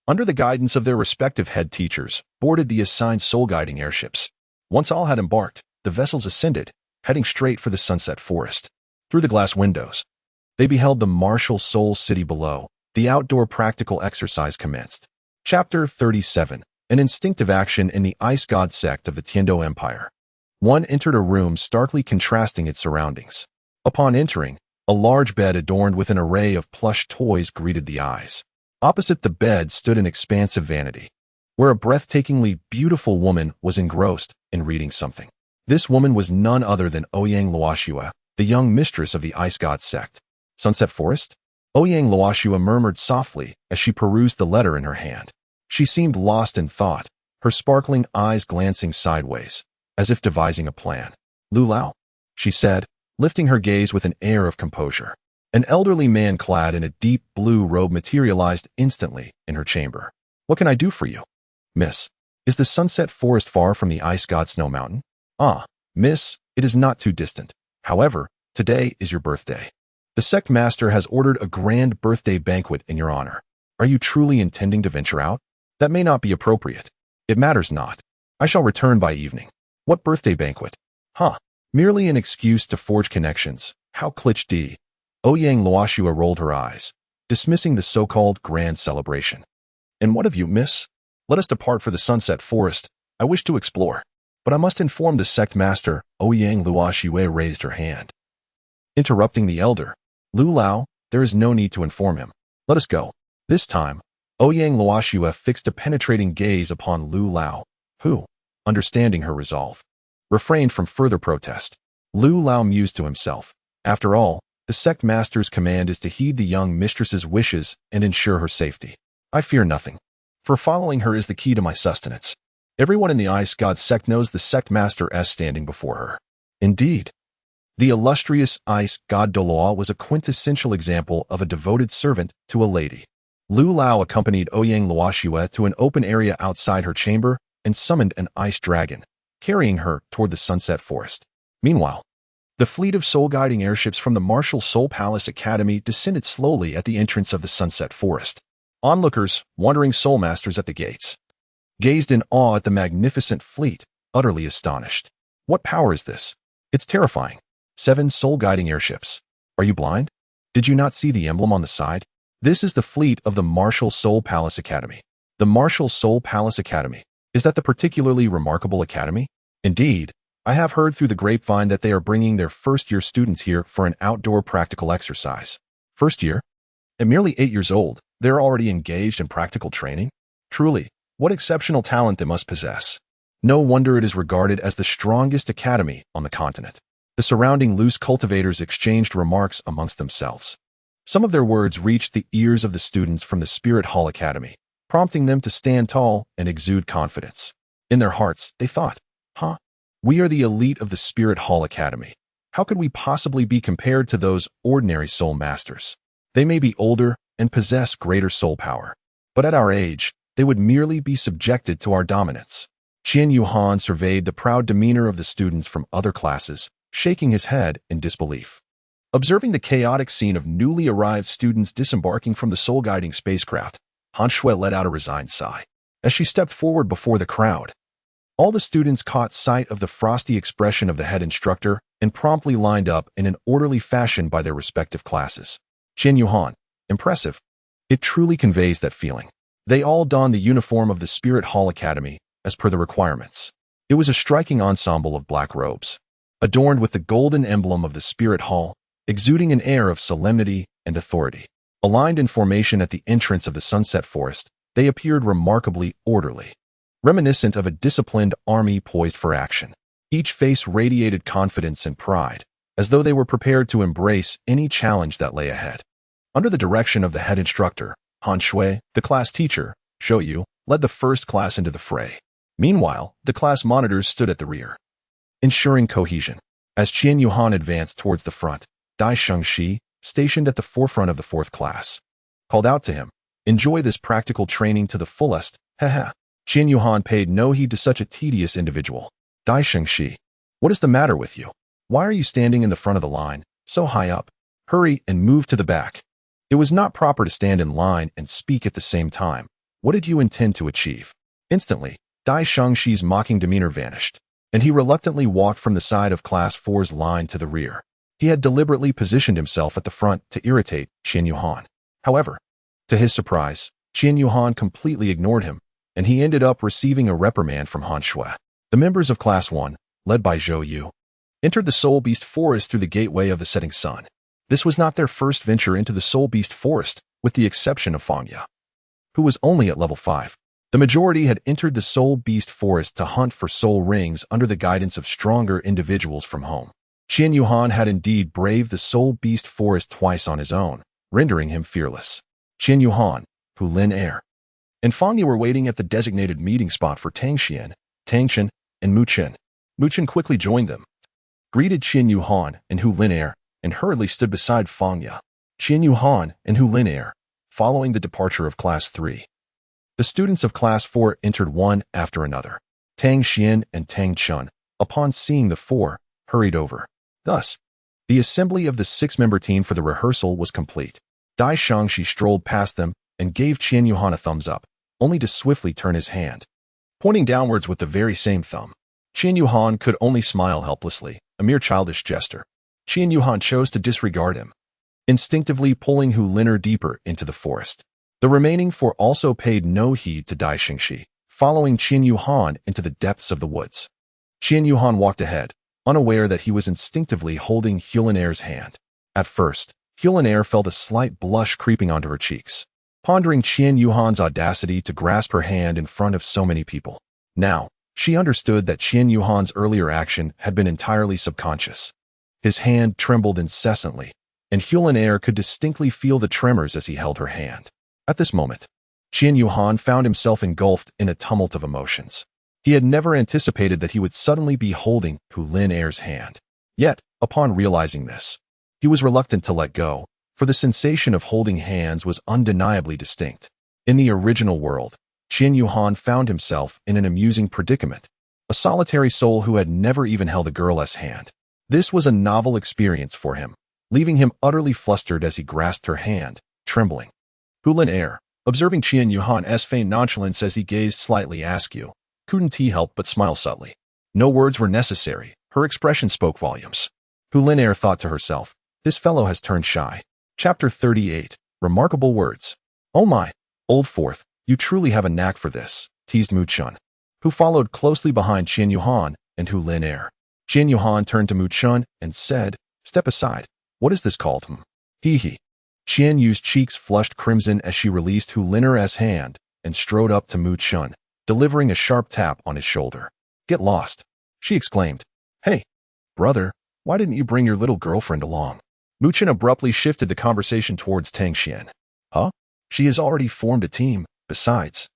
under the guidance of their respective head teachers, boarded the assigned soul-guiding airships. Once all had embarked, the vessels ascended, heading straight for the Sunset Forest. Through the glass windows, they beheld the martial Soul City below. The outdoor practical exercise commenced. Chapter 37. An instinctive action in the Ice God sect of the Tiando Empire. One entered a room starkly contrasting its surroundings. Upon entering, a large bed adorned with an array of plush toys greeted the eyes. Opposite the bed stood an expansive vanity, where a breathtakingly beautiful woman was engrossed in reading something. This woman was none other than Ouyang Luoxua, the young mistress of the Ice God sect. Sunset Forest? Ouyang Luoxua murmured softly as she perused the letter in her hand. She seemed lost in thought, her sparkling eyes glancing sideways, as if devising a plan. Lu Lao, she said, lifting her gaze with an air of composure. An elderly man clad in a deep blue robe materialized instantly in her chamber. What can I do for you? Miss, is the Sunset Forest far from the Ice God Snow Mountain? Ah, miss, it is not too distant. However, today is your birthday. The sect master has ordered a grand birthday banquet in your honor. Are you truly intending to venture out? That may not be appropriate. It matters not. I shall return by evening. What birthday banquet? Merely an excuse to forge connections. How cliché d. Ouyang Luoxua rolled her eyes, dismissing the so-called grand celebration. And what of you, miss? Let us depart for the Sunset Forest. I wish to explore. But I must inform the sect master. Ouyang Luoxua raised her hand, interrupting the elder. Lu Lao, there is no need to inform him. Let us go. This time, Ouyang Luoxua fixed a penetrating gaze upon Lu Lao, who, understanding her resolve, refrained from further protest. Lu Lao mused to himself. After all, the sect master's command is to heed the young mistress's wishes and ensure her safety. I fear nothing, for following her is the key to my sustenance. Everyone in the Ice God sect knows the sect master as standing before her. Indeed, the illustrious Ice God Douluo was a quintessential example of a devoted servant to a lady. Lu Lao accompanied Ouyang Luoxua to an open area outside her chamber and summoned an ice dragon, carrying her toward the Sunset Forest. Meanwhile, the fleet of soul-guiding airships from the Martial Soul Palace Academy descended slowly at the entrance of the Sunset Forest. Onlookers, wandering soul masters at the gates, gazed in awe at the magnificent fleet, utterly astonished. What power is this? It's terrifying. 7 soul-guiding airships. Are you blind? Did you not see the emblem on the side? This is the fleet of the Martial Soul Palace Academy. The Martial Soul Palace Academy. Is that the particularly remarkable academy? Indeed, I have heard through the grapevine that they are bringing their first-year students here for an outdoor practical exercise. First year? At merely 8 years old, they're already engaged in practical training? Truly, what exceptional talent they must possess. No wonder it is regarded as the strongest academy on the continent. The surrounding loose cultivators exchanged remarks amongst themselves. Some of their words reached the ears of the students from the Spirit Hall Academy, prompting them to stand tall and exude confidence. In their hearts, they thought, we are the elite of the Spirit Hall Academy. How could we possibly be compared to those ordinary soul masters? They may be older and possess greater soul power, but at our age, they would merely be subjected to our dominance. Qian Yuhan surveyed the proud demeanor of the students from other classes, shaking his head in disbelief. Observing the chaotic scene of newly arrived students disembarking from the soul-guiding spacecraft, Han Shui let out a resigned sigh. As she stepped forward before the crowd, all the students caught sight of the frosty expression of the head instructor and promptly lined up in an orderly fashion by their respective classes. Qian Yuhan, impressive. It truly conveys that feeling. They all donned the uniform of the Spirit Hall Academy, as per the requirements. It was a striking ensemble of black robes, adorned with the golden emblem of the Spirit Hall, exuding an air of solemnity and authority. Aligned in formation at the entrance of the Sunset Forest, they appeared remarkably orderly, reminiscent of a disciplined army poised for action. Each face radiated confidence and pride, as though they were prepared to embrace any challenge that lay ahead. Under the direction of the head instructor, Han Shui, the class teacher, Shouyu, led the first class into the fray. Meanwhile, the class monitors stood at the rear, ensuring cohesion. As Qian Yuhan advanced towards the front, Dai Shengxi, stationed at the forefront of the fourth class, called out to him, "Enjoy this practical training to the fullest, haha." Qian Yuhan paid no heed to such a tedious individual. Dai Shengxi, what is the matter with you? Why are you standing in the front of the line, so high up? Hurry and move to the back. It was not proper to stand in line and speak at the same time. What did you intend to achieve? Instantly, Dai Shengxi's mocking demeanor vanished, and he reluctantly walked from the side of Class 4's line to the rear. He had deliberately positioned himself at the front to irritate Qian Yuhan. However, to his surprise, Qian Yuhan completely ignored him, and he ended up receiving a reprimand from Han Shui. The members of Class 1, led by Zhou Yu, entered the Soul Beast Forest through the gateway of the setting sun. This was not their first venture into the Soul Beast Forest, with the exception of Fang Ye, who was only at level 5. The majority had entered the Soul Beast Forest to hunt for soul rings under the guidance of stronger individuals from home. Qian Yuhan had indeed braved the Soul Beast Forest twice on his own, rendering him fearless. Qian Yuhan, Hu Lin Air, and Fang Ye were waiting at the designated meeting spot for Tang Xian, Tang Chen, and Mu Chen. Mu Chen quickly joined them, greeted Qian Yuhan and Hu Lin Air, and hurriedly stood beside Fang Ye. Qian Yuhan and Hu Lin Air, following the departure of Class 3. The students of Class 4 entered one after another. Tang Xian and Tang Chen, upon seeing the four, hurried over. Thus, the assembly of the 6-member team for the rehearsal was complete. Dai Shengxi strolled past them and gave Qian Yuhan a thumbs up, only to swiftly turn his hand, pointing downwards with the very same thumb. Qian Yuhan could only smile helplessly, a mere childish gesture. Qian Yuhan chose to disregard him, instinctively pulling Hu Liner deeper into the forest. The remaining 4 also paid no heed to Dai Shengxi, following Qian Yuhan into the depths of the woods. Qian Yuhan walked ahead, unaware that he was instinctively holding Hu Lin Air's hand. At first, Hu Lin Air felt a slight blush creeping onto her cheeks, pondering Qian Yuhan's audacity to grasp her hand in front of so many people. Now, she understood that Qian Yuhan's earlier action had been entirely subconscious. His hand trembled incessantly, and Hu Lin Air could distinctly feel the tremors as he held her hand. At this moment, Qian Yuhan found himself engulfed in a tumult of emotions. He had never anticipated that he would suddenly be holding Hu Lin Air's hand. Yet, upon realizing this, he was reluctant to let go, for the sensation of holding hands was undeniably distinct. In the original world, Qian Yuhan found himself in an amusing predicament, a solitary soul who had never even held a girl's hand. This was a novel experience for him, leaving him utterly flustered as he grasped her hand, trembling. Hu Lin Air, observing Qian Yuhan's feigned nonchalance as he gazed slightly askew, couldn't he help but smile subtly. No words were necessary, her expression spoke volumes. Hu Lin Air thought to herself, this fellow has turned shy. Chapter 38, Remarkable Words. Oh my, old fourth, you truly have a knack for this, teased Mu Chen, who followed closely behind Qian Yuhan and Hu Lin Air. Qian Yuhan turned to Mu Chen and said, step aside. What is this called? Hee. Qian Yu's cheeks flushed crimson as she released Hu Lin Air's hand and strode up to Mu Chen, delivering a sharp tap on his shoulder. Get lost, she exclaimed. Hey, brother, why didn't you bring your little girlfriend along? Mu Chen abruptly shifted the conversation towards Tang Xian. Huh? She has already formed a team. Besides,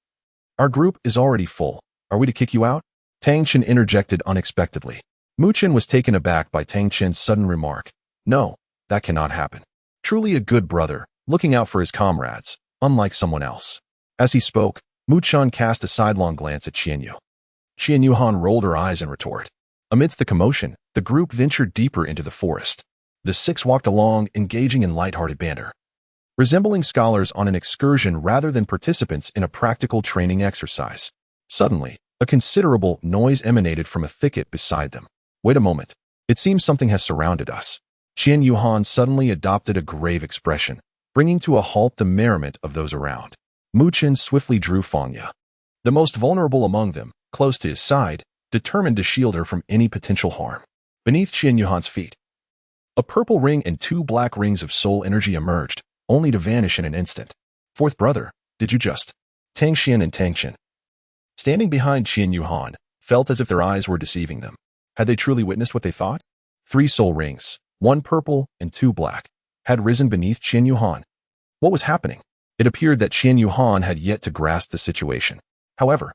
our group is already full. Are we to kick you out? Tang Chen interjected unexpectedly. Mu Chen was taken aback by Tang Chen's sudden remark. No, that cannot happen. Truly a good brother, looking out for his comrades, unlike someone else. As he spoke, Mu Chen cast a sidelong glance at Qianyu. Qianyu Han rolled her eyes in retort. Amidst the commotion, the group ventured deeper into the forest. The six walked along, engaging in lighthearted banter, resembling scholars on an excursion rather than participants in a practical training exercise. Suddenly, a considerable noise emanated from a thicket beside them. Wait a moment. It seems something has surrounded us. Qianyu Han suddenly adopted a grave expression, bringing to a halt the merriment of those around. Mu Chen swiftly drew Fangya, the most vulnerable among them, close to his side, determined to shield her from any potential harm. Beneath Qianyu Han's feet, a purple ring and two black rings of soul energy emerged, only to vanish in an instant. Fourth brother, did you just? Tang Xian and Tang Chen, standing behind Qianyu Han, felt as if their eyes were deceiving them. Had they truly witnessed what they thought? 3 soul rings, 1 purple and 2 black, had risen beneath Qianyu Han. What was happening? It appeared that Qianyu Han had yet to grasp the situation. However,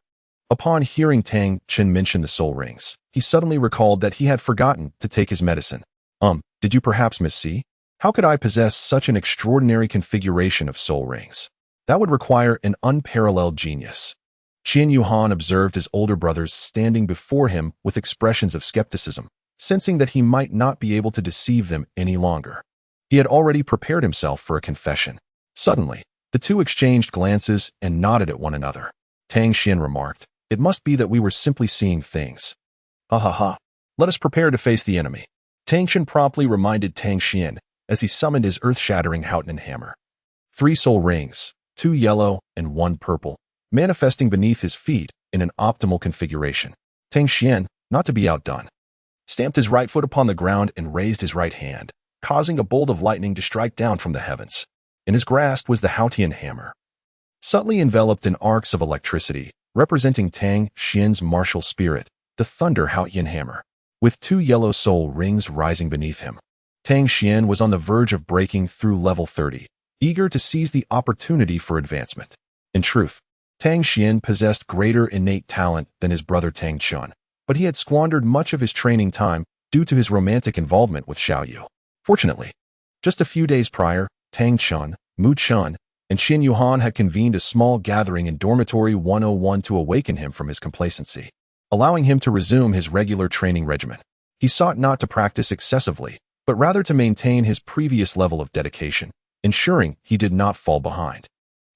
upon hearing Tang Chen mention the soul rings, he suddenly recalled that he had forgotten to take his medicine. Did you perhaps missee? How could I possess such an extraordinary configuration of soul rings? That would require an unparalleled genius. Qianyu Han observed his older brothers standing before him with expressions of skepticism, sensing that he might not be able to deceive them any longer. He had already prepared himself for a confession. Suddenly, the two exchanged glances and nodded at one another. Tang Xian remarked, "It must be that we were simply seeing things. Ha ha ha. Let us prepare to face the enemy." Tang Xian promptly reminded Tang Xian as he summoned his earth-shattering Houghton hammer. 3 soul rings, 2 yellow and 1 purple, manifesting beneath his feet in an optimal configuration. Tang Xian, not to be outdone, stamped his right foot upon the ground and raised his right hand, causing a bolt of lightning to strike down from the heavens. In his grasp was the Houghton hammer, subtly enveloped in arcs of electricity, representing Tang Xian's martial spirit, the Thunder Houghton hammer, with 2 yellow soul rings rising beneath him. Tang Xian was on the verge of breaking through level 30, eager to seize the opportunity for advancement. In truth, Tang Xian possessed greater innate talent than his brother Tang Chun, but he had squandered much of his training time due to his romantic involvement with Xiaoyu. Fortunately, just a few days prior, Tang Chun, Mu Chen, and Qianyu Han had convened a small gathering in Dormitory 101 to awaken him from his complacency, allowing him to resume his regular training regimen. He sought not to practice excessively, but rather to maintain his previous level of dedication, ensuring he did not fall behind.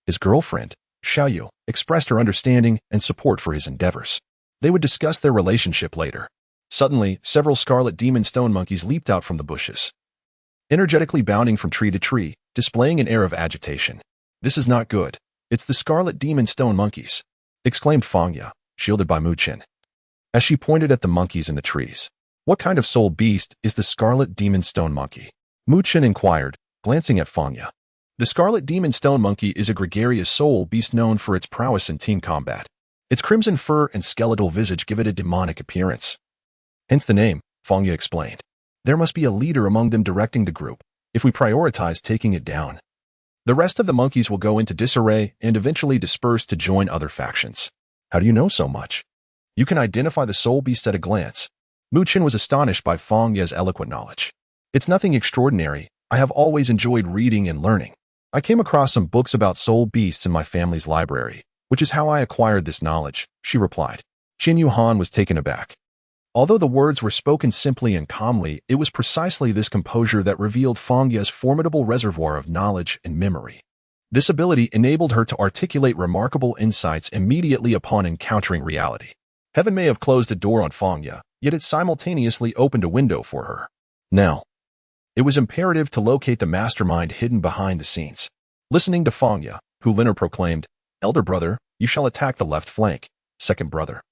His girlfriend, Xiaoyu, expressed her understanding and support for his endeavors. They would discuss their relationship later. Suddenly, several scarlet demon stone monkeys leaped out from the bushes, energetically bounding from tree to tree, displaying an air of agitation. "This is not good. It's the scarlet demon stone monkeys," exclaimed Fangya, shielded by Mu Chen, as she pointed at the monkeys in the trees. "What kind of soul beast is the scarlet demon stone monkey?" Mu Chen inquired, glancing at Fangya. The scarlet demon stone monkey is a gregarious soul beast known for its prowess in team combat. Its crimson fur and skeletal visage give it a demonic appearance. Hence the name, Fangya explained. There must be a leader among them directing the group, if we prioritize taking it down. The rest of the monkeys will go into disarray and eventually disperse to join other factions. How do you know so much? You can identify the soul beast at a glance. Mu Chen was astonished by Fangya's eloquent knowledge. It's nothing extraordinary. I have always enjoyed reading and learning. I came across some books about soul beasts in my family's library, which is how I acquired this knowledge, she replied. Qianyu Han was taken aback. Although the words were spoken simply and calmly, it was precisely this composure that revealed Fangya's formidable reservoir of knowledge and memory. This ability enabled her to articulate remarkable insights immediately upon encountering reality. Heaven may have closed a door on Fangya, yet it simultaneously opened a window for her. Now, it was imperative to locate the mastermind hidden behind the scenes. Listening to Fangya, Hu Liner proclaimed, "Elder brother, you shall attack the left flank. Second brother,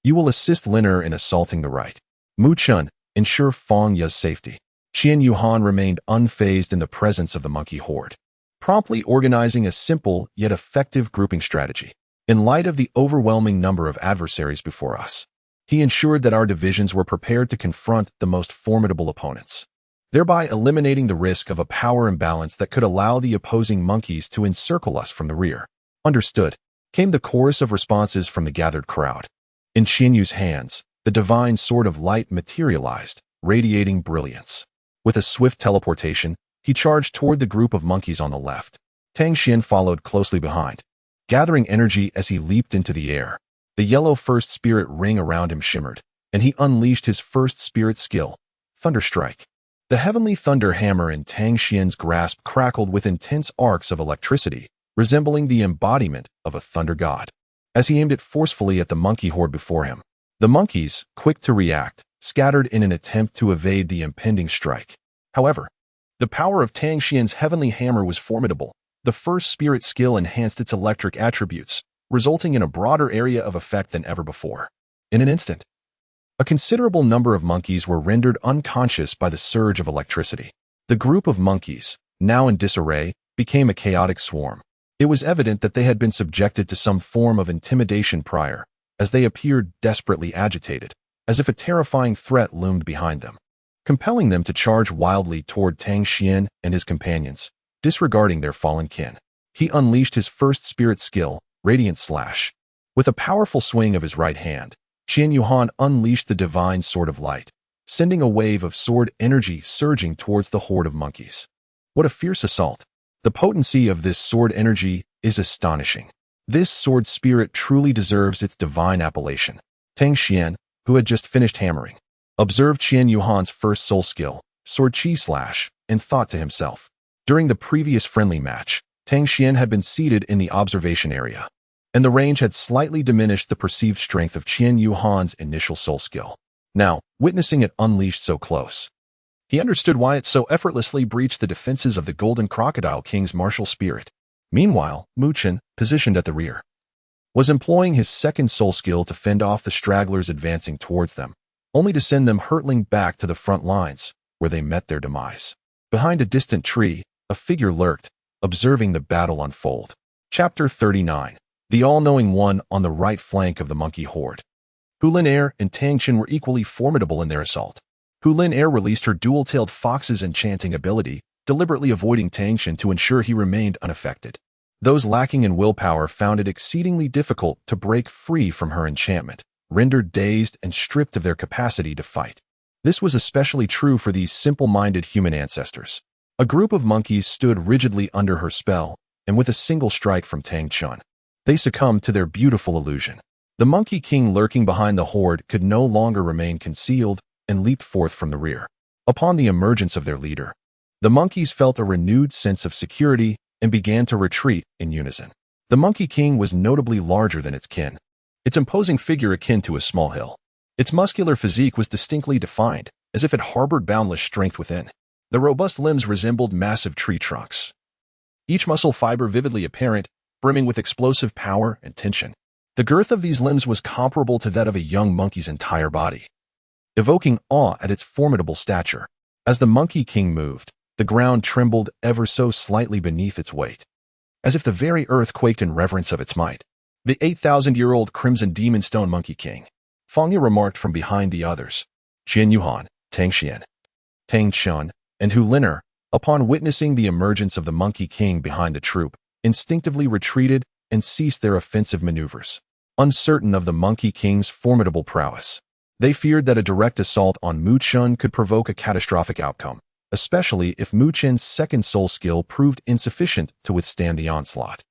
you will assist Liner in assaulting the right. Mu Chen, ensure Fangya's safety." Qianyu Han remained unfazed in the presence of the monkey horde, promptly organizing a simple yet effective grouping strategy. In light of the overwhelming number of adversaries before us, He ensured that our divisions were prepared to confront the most formidable opponents, thereby eliminating the risk of a power imbalance that could allow the opposing monkeys to encircle us from the rear. Understood, came the chorus of responses from the gathered crowd. In Xianyu's hands, the divine sword of light materialized, radiating brilliance. With a swift teleportation, he charged toward the group of monkeys on the left. Tang Xian followed closely behind, gathering energy as he leaped into the air. The yellow first spirit ring around him shimmered, and he unleashed his first spirit skill, Thunder Strike. The heavenly thunder hammer in Tang Xian's grasp crackled with intense arcs of electricity, resembling the embodiment of a thunder god. As he aimed it forcefully at the monkey horde before him, the monkeys, quick to react, scattered in an attempt to evade the impending strike. However, the power of Tang Xian's heavenly hammer was formidable. The first spirit skill enhanced its electric attributes, resulting in a broader area of effect than ever before. In an instant, a considerable number of monkeys were rendered unconscious by the surge of electricity. The group of monkeys, now in disarray, became a chaotic swarm. It was evident that they had been subjected to some form of intimidation prior, as they appeared desperately agitated, as if a terrifying threat loomed behind them, compelling them to charge wildly toward Tang Xian and his companions, disregarding their fallen kin. He unleashed his first spirit skill, Radiant Slash. With a powerful swing of his right hand, Qian Yuhan unleashed the divine sword of light, sending a wave of sword energy surging towards the horde of monkeys. What a fierce assault! The potency of this sword energy is astonishing. This sword spirit truly deserves its divine appellation. Tang Xian, who had just finished hammering, observed Qian Yuhan's first soul skill, Sword Chi Slash, and thought to himself. During the previous friendly match, Tang Xian had been seated in the observation area, and the range had slightly diminished the perceived strength of Qian Yuhan's initial soul skill. Now, witnessing it unleashed so close, he understood why it so effortlessly breached the defenses of the Golden Crocodile King's martial spirit. Meanwhile, Mu Chen, positioned at the rear, was employing his second soul skill to fend off the stragglers advancing towards them, only to send them hurtling back to the front lines, where they met their demise. Behind a distant tree, a figure lurked, observing the battle unfold. Chapter 39. The All-Knowing One on the right flank of the monkey horde. Hu Lin Er and Tang Chen were equally formidable in their assault. Hu Lin Er released her dual-tailed fox's enchanting ability, deliberately avoiding Tang Chen to ensure he remained unaffected. Those lacking in willpower found it exceedingly difficult to break free from her enchantment, rendered dazed and stripped of their capacity to fight. This was especially true for these simple-minded human ancestors. A group of monkeys stood rigidly under her spell, and with a single strike from Tang Chen, they succumbed to their beautiful illusion. The Monkey King lurking behind the horde could no longer remain concealed and leaped forth from the rear. Upon the emergence of their leader, the monkeys felt a renewed sense of security and began to retreat in unison. The Monkey King was notably larger than its kin, its imposing figure akin to a small hill. Its muscular physique was distinctly defined, as if it harbored boundless strength within. The robust limbs resembled massive tree trunks, each muscle fiber vividly apparent, brimming with explosive power and tension. The girth of these limbs was comparable to that of a young monkey's entire body, evoking awe at its formidable stature. As the Monkey King moved, the ground trembled ever so slightly beneath its weight, as if the very earth quaked in reverence of its might. The 8,000-year-old Crimson Demon Stone Monkey King, Fang Ye remarked from behind the others. Qian Yuhan, Tang Xian, Tang Chen, and Hu Lin Er, upon witnessing the emergence of the Monkey King behind the troop, instinctively retreated and ceased their offensive maneuvers, uncertain of the Monkey King's formidable prowess. They feared that a direct assault on Mu Chen could provoke a catastrophic outcome, especially if Mu Chen's second soul skill proved insufficient to withstand the onslaught.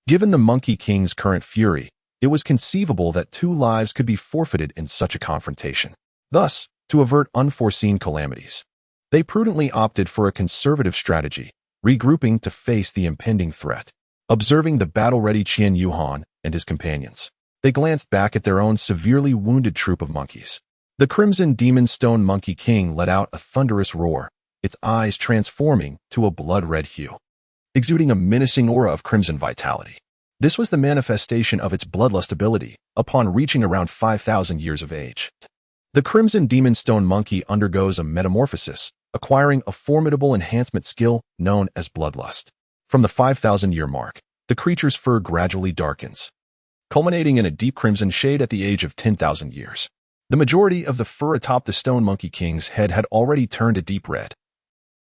Given the Monkey King's current fury, it was conceivable that 2 lives could be forfeited in such a confrontation. Thus, to avert unforeseen calamities, they prudently opted for a conservative strategy, regrouping to face the impending threat. Observing the battle-ready Qian Yuhan and his companions, they glanced back at their own severely wounded troop of monkeys. The Crimson Demon Stone Monkey King let out a thunderous roar, its eyes transforming to a blood-red hue, exuding a menacing aura of crimson vitality. This was the manifestation of its bloodlust ability upon reaching around 5,000 years of age. The Crimson Demon Stone Monkey undergoes a metamorphosis, acquiring a formidable enhancement skill known as bloodlust. From the 5,000-year mark, the creature's fur gradually darkens, culminating in a deep crimson shade at the age of 10,000 years. The majority of the fur atop the Stone Monkey King's head had already turned a deep red,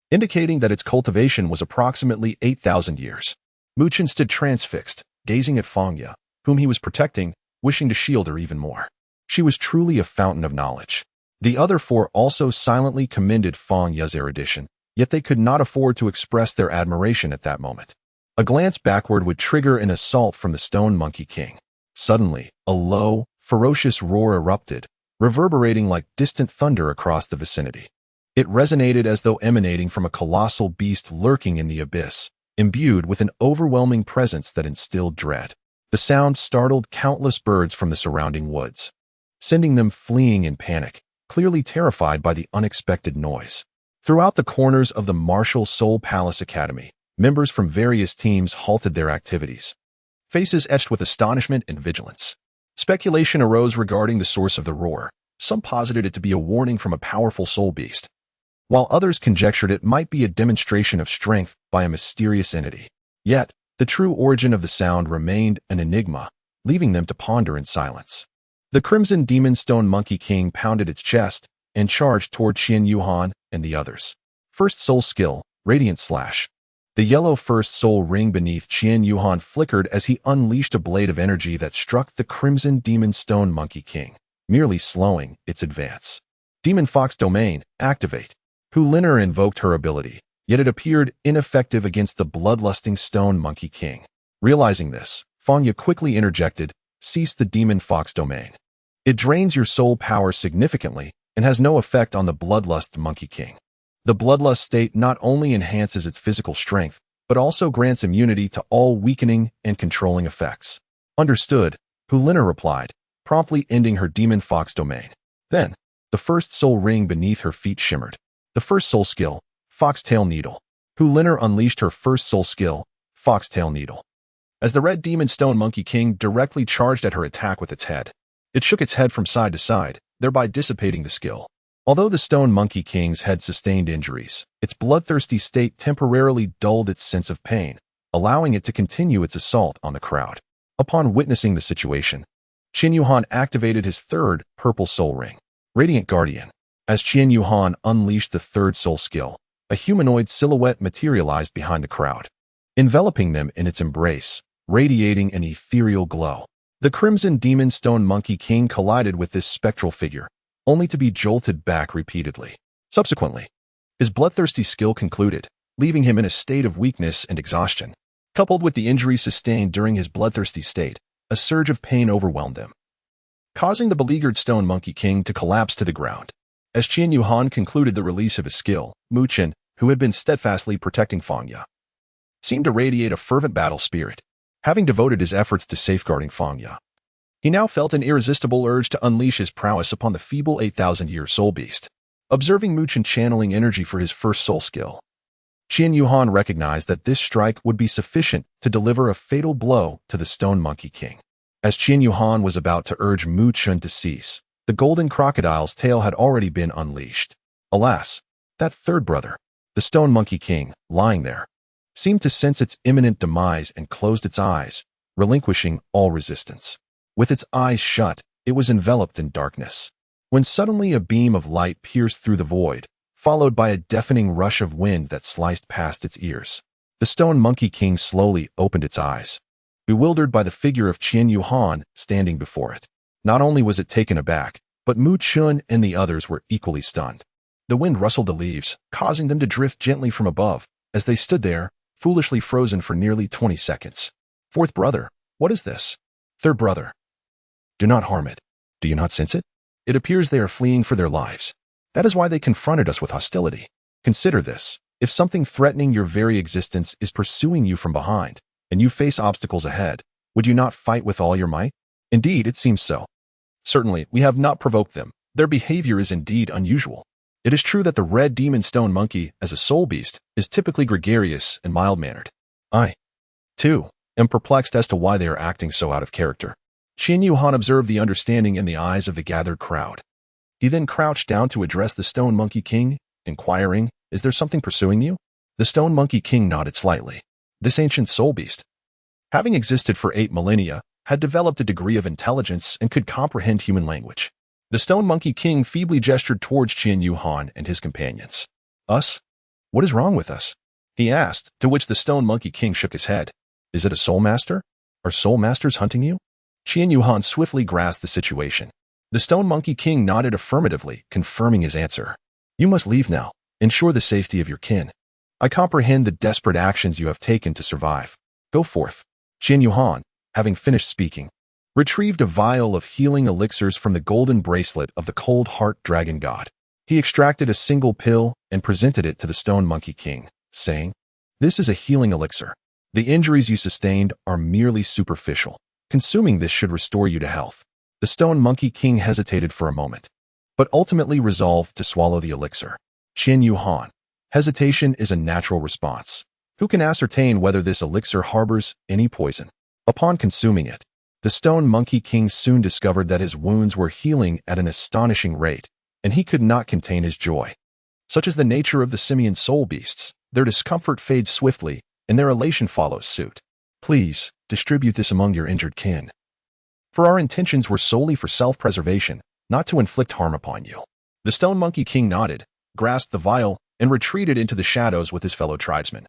indicating that its cultivation was approximately 8,000 years. Muchen stood transfixed, gazing at Fangya, whom he was protecting, wishing to shield her even more. She was truly a fountain of knowledge. The other four also silently commended Fangya's erudition, yet they could not afford to express their admiration at that moment. A glance backward would trigger an assault from the Stone Monkey King. Suddenly, a low, ferocious roar erupted, reverberating like distant thunder across the vicinity. It resonated as though emanating from a colossal beast lurking in the abyss, imbued with an overwhelming presence that instilled dread. The sound startled countless birds from the surrounding woods, sending them fleeing in panic, clearly terrified by the unexpected noise. Throughout the corners of the Martial Soul Palace Academy, members from various teams halted their activities, faces etched with astonishment and vigilance. Speculation arose regarding the source of the roar. Some posited it to be a warning from a powerful soul beast, while others conjectured it might be a demonstration of strength by a mysterious entity. Yet, the true origin of the sound remained an enigma, leaving them to ponder in silence. The Crimson Demon Stone Monkey King pounded its chest and charged toward Qian Yuhan and the others. First soul skill, Radiant Slash. The yellow first soul ring beneath Qian Yuhan flickered as he unleashed a blade of energy that struck the Crimson Demon Stone Monkey King, merely slowing its advance. Demon Fox Domain, activate. Hu Liner invoked her ability, yet it appeared ineffective against the bloodlusting Stone Monkey King. Realizing this, Fangya quickly interjected, cease the Demon Fox Domain. It drains your soul power significantly and has no effect on the Bloodlust Monkey King. The Bloodlust state not only enhances its physical strength, but also grants immunity to all weakening and controlling effects. Understood, Hu Liner replied, promptly ending her Demon Fox Domain. Then, the first soul ring beneath her feet shimmered. The first soul skill, Foxtail Needle. Hu Liner unleashed her first soul skill, Foxtail Needle. As the Red Demon Stone Monkey King directly charged at her attack with its head, it shook its head from side to side, thereby dissipating the skill. Although the Stone Monkey King's head sustained injuries, its bloodthirsty state temporarily dulled its sense of pain, allowing it to continue its assault on the crowd. Upon witnessing the situation, Qian Yuhan activated his third purple soul ring, Radiant Guardian. As Qian Yuhan unleashed the third soul skill, a humanoid silhouette materialized behind the crowd, enveloping them in its embrace, radiating an ethereal glow. The Crimson Demon Stone Monkey King collided with this spectral figure, only to be jolted back repeatedly. Subsequently, his bloodthirsty skill concluded, leaving him in a state of weakness and exhaustion. Coupled with the injuries sustained during his bloodthirsty state, a surge of pain overwhelmed him, causing the beleaguered Stone Monkey King to collapse to the ground. As Qian Yuhan concluded the release of his skill, Muchen, who had been steadfastly protecting Fangya, seemed to radiate a fervent battle spirit. Having devoted his efforts to safeguarding Fangya, he now felt an irresistible urge to unleash his prowess upon the feeble 8,000-year soul beast. Observing Muchen channeling energy for his first soul skill, Qian Yuhan recognized that this strike would be sufficient to deliver a fatal blow to the Stone Monkey King. As Qian Yuhan was about to urge Muchen to cease, the golden crocodile's tail had already been unleashed. Alas, that third brother, the Stone Monkey King, lying there, seemed to sense its imminent demise and closed its eyes, relinquishing all resistance. With its eyes shut, it was enveloped in darkness, when suddenly a beam of light pierced through the void, followed by a deafening rush of wind that sliced past its ears. The Stone Monkey King slowly opened its eyes, bewildered by the figure of Qian Yuhan standing before it. Not only was it taken aback, but Mu Chun and the others were equally stunned. The wind rustled the leaves, causing them to drift gently from above, as they stood there, foolishly frozen for nearly 20 seconds. Fourth brother, what is this? Third brother, do not harm it. Do you not sense it? It appears they are fleeing for their lives. That is why they confronted us with hostility. Consider this. If something threatening your very existence is pursuing you from behind, and you face obstacles ahead, would you not fight with all your might? Indeed, it seems so. Certainly, we have not provoked them. Their behavior is indeed unusual. It is true that the Red Demon Stone Monkey, as a soul beast, is typically gregarious and mild-mannered. I, too, am perplexed as to why they are acting so out of character. Qian Yuhan observed the understanding in the eyes of the gathered crowd. He then crouched down to address the Stone Monkey King, inquiring, is there something pursuing you? The Stone Monkey King nodded slightly. This ancient soul beast, having existed for 8 millennia, had developed a degree of intelligence and could comprehend human language. The Stone Monkey King feebly gestured towards Qian Yuhan and his companions. Us? What is wrong with us? He asked, to which the Stone Monkey King shook his head. Is it a soul master? Are soul masters hunting you? Qian Yuhan swiftly grasped the situation. The Stone Monkey King nodded affirmatively, confirming his answer. You must leave now. Ensure the safety of your kin. I comprehend the desperate actions you have taken to survive. Go forth. Qian Yuhan, having finished speaking, retrieved a vial of healing elixirs from the golden bracelet of the Cold Heart Dragon God. He extracted a single pill and presented it to the Stone Monkey King, saying, This is a healing elixir. The injuries you sustained are merely superficial. Consuming this should restore you to health. The Stone Monkey King hesitated for a moment, but ultimately resolved to swallow the elixir. Qian Yuhan, hesitation is a natural response. Who can ascertain whether this elixir harbors any poison? Upon consuming it, the Stone Monkey King soon discovered that his wounds were healing at an astonishing rate, and he could not contain his joy. Such is the nature of the simian soul beasts. Their discomfort fades swiftly, and their elation follows suit. Please, distribute this among your injured kin. For our intentions were solely for self-preservation, not to inflict harm upon you. The Stone Monkey King nodded, grasped the vial, and retreated into the shadows with his fellow tribesmen.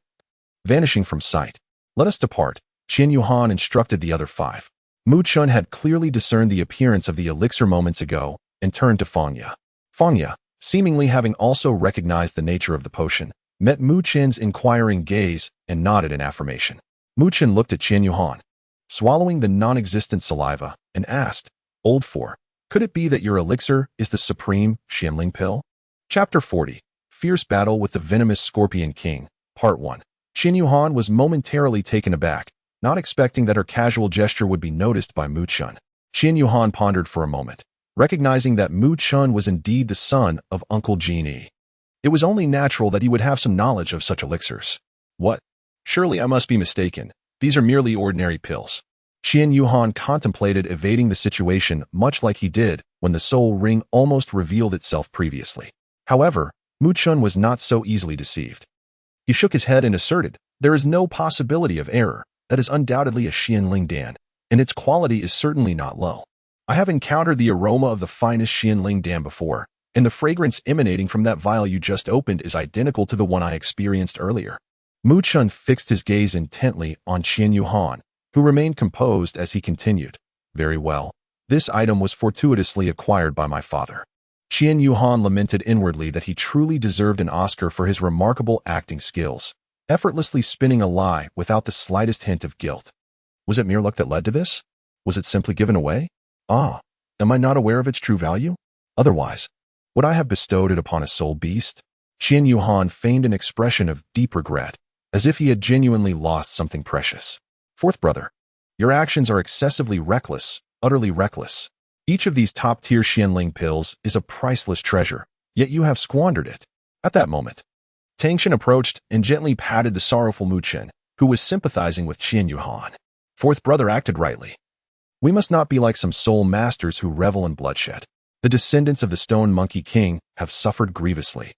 Vanishing from sight. Let us depart, Qian Yuhan instructed the other 5. Mu Chun had clearly discerned the appearance of the elixir moments ago and turned to Fangya. Fangya, seemingly having also recognized the nature of the potion, met Mu Chen's inquiring gaze and nodded in affirmation. Mu Chen looked at Qian Yuhan, swallowing the non-existent saliva, and asked, Old 4, could it be that your elixir is the supreme Xianling pill? Chapter 40, Fierce Battle with the Venomous Scorpion King, Part 1. Qian Yuhan was momentarily taken aback, not expecting that her casual gesture would be noticed by Mu Chun. Qian Yuhan pondered for a moment, recognizing that Mu Chun was indeed the son of Uncle Genie. It was only natural that he would have some knowledge of such elixirs. What? Surely I must be mistaken. These are merely ordinary pills. Qian Yuhan contemplated evading the situation much like he did when the soul ring almost revealed itself previously. However, Mu Chun was not so easily deceived. He shook his head and asserted, There is no possibility of error. That is undoubtedly a Xianling Dan, and its quality is certainly not low. I have encountered the aroma of the finest Xianling Dan before, and the fragrance emanating from that vial you just opened is identical to the one I experienced earlier. Mu Chun fixed his gaze intently on Qian Yuhan, who remained composed as he continued. Very well. This item was fortuitously acquired by my father. Qian Yuhan lamented inwardly that he truly deserved an Oscar for his remarkable acting skills, effortlessly spinning a lie without the slightest hint of guilt. Was it mere luck that led to this? Was it simply given away? Ah, am I not aware of its true value? Otherwise, would I have bestowed it upon a soul beast? Qian Yuhan feigned an expression of deep regret, as if he had genuinely lost something precious. Fourth brother, your actions are excessively reckless, utterly reckless. Each of these top-tier Xianling pills is a priceless treasure, yet you have squandered it. At that moment, Tangshan approached and gently patted the sorrowful Mu Chen, who was sympathizing with Qian Yuhan. Fourth brother acted rightly. We must not be like some soul masters who revel in bloodshed. The descendants of the Stone Monkey King have suffered grievously,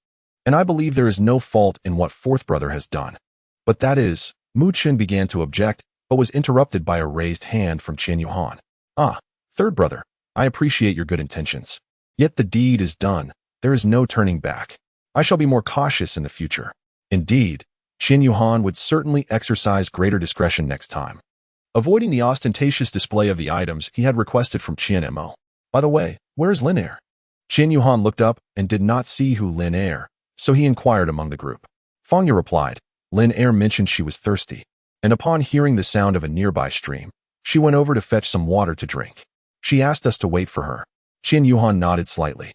and I believe there is no fault in what fourth brother has done. But that is, Mu Chen began to object, but was interrupted by a raised hand from Qian Yuhan. Ah, third brother, I appreciate your good intentions. Yet the deed is done. There is no turning back. I shall be more cautious in the future. Indeed, Qian Yuhan would certainly exercise greater discretion next time, avoiding the ostentatious display of the items he had requested from Qian Mo. By the way, where is Lin Er? Qian Yuhan looked up and did not see who Lin Er, so he inquired among the group. Fangya replied, Lin Er mentioned she was thirsty, and upon hearing the sound of a nearby stream, she went over to fetch some water to drink. She asked us to wait for her. Qian Yuhan nodded slightly.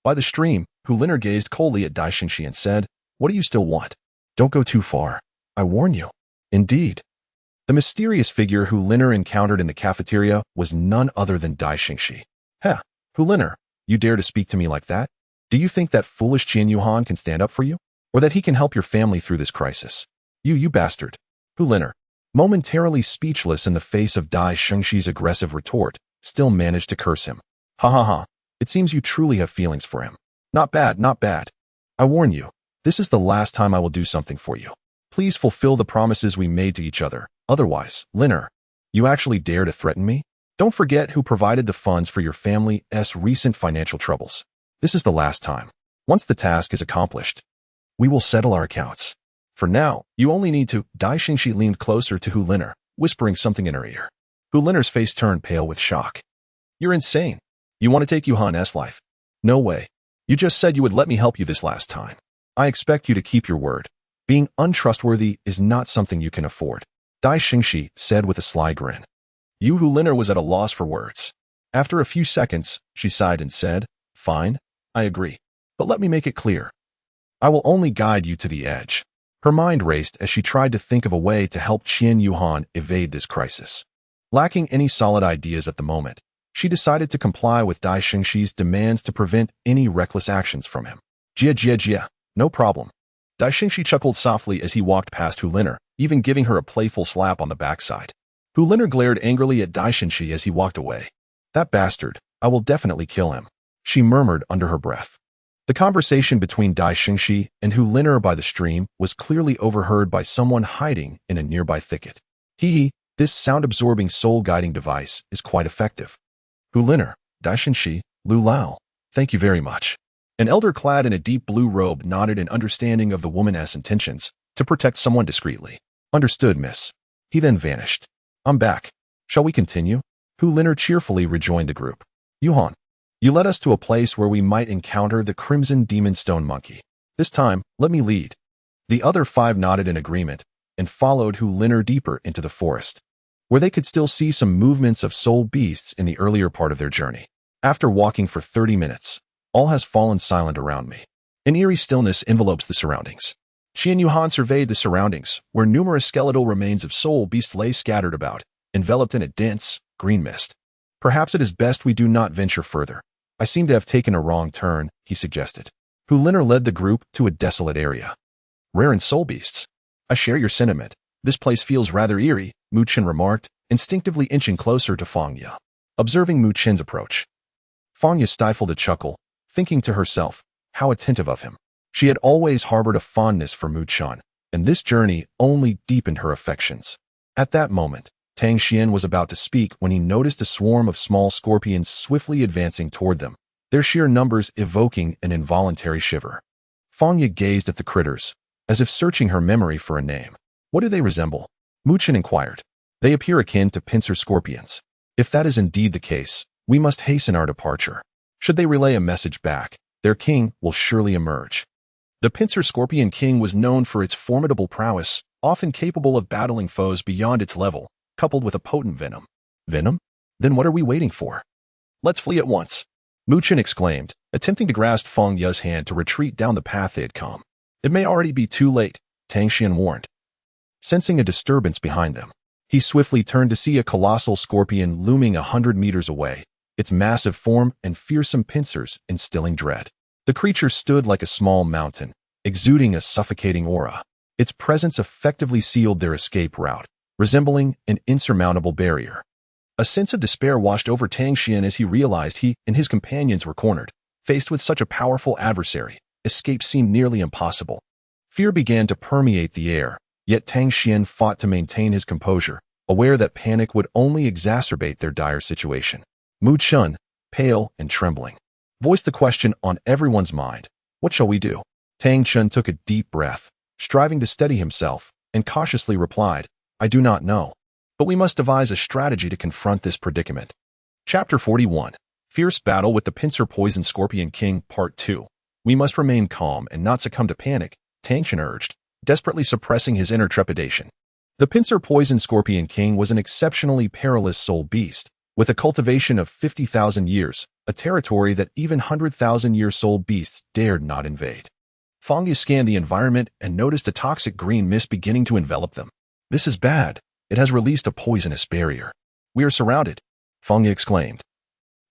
By the stream, Hu Liner gazed coldly at Dai Xingxi and said, What do you still want? Don't go too far. I warn you. Indeed. The mysterious figure Hu Liner encountered in the cafeteria was none other than Dai Xingxi. Heh, Hu Liner, you dare to speak to me like that? Do you think that foolish Qian Yuhan can stand up for you? Or that he can help your family through this crisis? You bastard. Hu Liner, momentarily speechless in the face of Dai Xingxi's aggressive retort, still managed to curse him. Ha ha ha. It seems you truly have feelings for him. Not bad, not bad. I warn you, this is the last time I will do something for you. Please fulfill the promises we made to each other. Otherwise, Liner, you actually dare to threaten me? Don't forget who provided the funds for your family's recent financial troubles. This is the last time. Once the task is accomplished, we will settle our accounts. For now, you only need to. Dai Xingxi leaned closer to Hu Liner, whispering something in her ear. Hu Liner's face turned pale with shock. You're insane. You want to take Yuhan's life? No way. You just said you would let me help you this last time. I expect you to keep your word. Being untrustworthy is not something you can afford. Dai Xingxi said with a sly grin. Hu Liner was at a loss for words. After a few seconds, she sighed and said, Fine, I agree. But let me make it clear. I will only guide you to the edge. Her mind raced as she tried to think of a way to help Qian Yuhan evade this crisis. Lacking any solid ideas at the moment, she decided to comply with Dai Xingxi's demands to prevent any reckless actions from him. Jia, no problem. Dai Xingxi chuckled softly as he walked past Hu Liner, even giving her a playful slap on the backside. Hu Liner glared angrily at Dai Xingxi as he walked away. That bastard, I will definitely kill him, she murmured under her breath. The conversation between Dai Xingxi and Hu Liner by the stream was clearly overheard by someone hiding in a nearby thicket. This sound-absorbing soul-guiding device is quite effective. Hu Liner, Dai Xingxi, Lu Lao, thank you very much. An elder clad in a deep blue robe nodded in understanding of the woman's intentions to protect someone discreetly. Understood, miss. He then vanished. I'm back. Shall we continue? Hu Liner cheerfully rejoined the group. Yuhan, you led us to a place where we might encounter the Crimson Demon Stone Monkey. This time, let me lead. The other 5 nodded in agreement and followed Hu Liner deeper into the forest, where they could still see some movements of soul beasts in the earlier part of their journey. After walking for 30 minutes, all has fallen silent around me. An eerie stillness envelopes the surroundings. Qian Yuhan surveyed the surroundings, where numerous skeletal remains of soul beasts lay scattered about, enveloped in a dense, green mist. Perhaps it is best we do not venture further. I seem to have taken a wrong turn, he suggested. Hu Liner led the group to a desolate area. Rare and soul beasts. I share your sentiment. This place feels rather eerie, Mu Chen remarked, instinctively inching closer to Fang Ye. Observing Mu Chen's approach, Fang Ye stifled a chuckle, thinking to herself, how attentive of him. She had always harbored a fondness for Mu Chen, and this journey only deepened her affections. At that moment, Tang Xian was about to speak when he noticed a swarm of small scorpions swiftly advancing toward them, their sheer numbers evoking an involuntary shiver. Fang Ye gazed at the critters, as if searching her memory for a name. What do they resemble? Mu Chen inquired. They appear akin to pincer scorpions. If that is indeed the case, we must hasten our departure. Should they relay a message back, their king will surely emerge. The pincer scorpion king was known for its formidable prowess, often capable of battling foes beyond its level, coupled with a potent venom. Venom? Then what are we waiting for? Let's flee at once, Mu Chen exclaimed, attempting to grasp Fang Ye's hand to retreat down the path they had come. It may already be too late, Tang Xian warned. Sensing a disturbance behind them, he swiftly turned to see a colossal scorpion looming 100 meters away, its massive form and fearsome pincers instilling dread. The creature stood like a small mountain, exuding a suffocating aura. Its presence effectively sealed their escape route, resembling an insurmountable barrier. A sense of despair washed over Tang Xian as he realized he and his companions were cornered. Faced with such a powerful adversary, escape seemed nearly impossible. Fear began to permeate the air, yet Tang Xian fought to maintain his composure, aware that panic would only exacerbate their dire situation. Mu Chen, pale and trembling, voiced the question on everyone's mind. What shall we do? Tang Chen took a deep breath, striving to steady himself, and cautiously replied, I do not know, but we must devise a strategy to confront this predicament. Chapter 41. Fierce Battle with the Pincer Poison Scorpion King Part 2. We must remain calm and not succumb to panic, Tang Chen urged, desperately suppressing his inner trepidation. The Pincer Poison Scorpion King was an exceptionally perilous soul beast, with a cultivation of 50,000 years, a territory that even 100,000-year soul beasts dared not invade. Fang Ye scanned the environment and noticed a toxic green mist beginning to envelop them. This is bad. It has released a poisonous barrier. We are surrounded, Fang Ye exclaimed,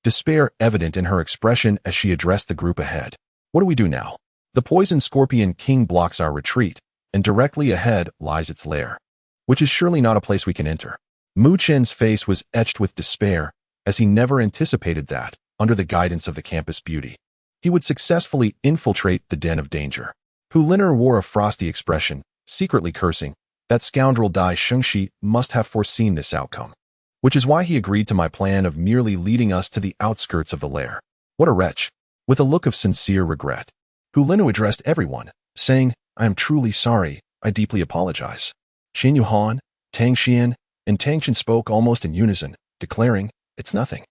despair evident in her expression as she addressed the group ahead. What do we do now? The Poison Scorpion King blocks our retreat, and directly ahead lies its lair, which is surely not a place we can enter. Mu Chen's face was etched with despair, as he never anticipated that, under the guidance of the campus beauty, he would successfully infiltrate the den of danger. Hu Liner wore a frosty expression, secretly cursing. That scoundrel Dai Xingxi must have foreseen this outcome. which is why he agreed to my plan of merely leading us to the outskirts of the lair. What a wretch! With a look of sincere regret, Hulinu addressed everyone, saying, I am truly sorry, I deeply apologize. Xin Yuhan, Tang Xian, and Tang Chen spoke almost in unison, declaring, it's nothing.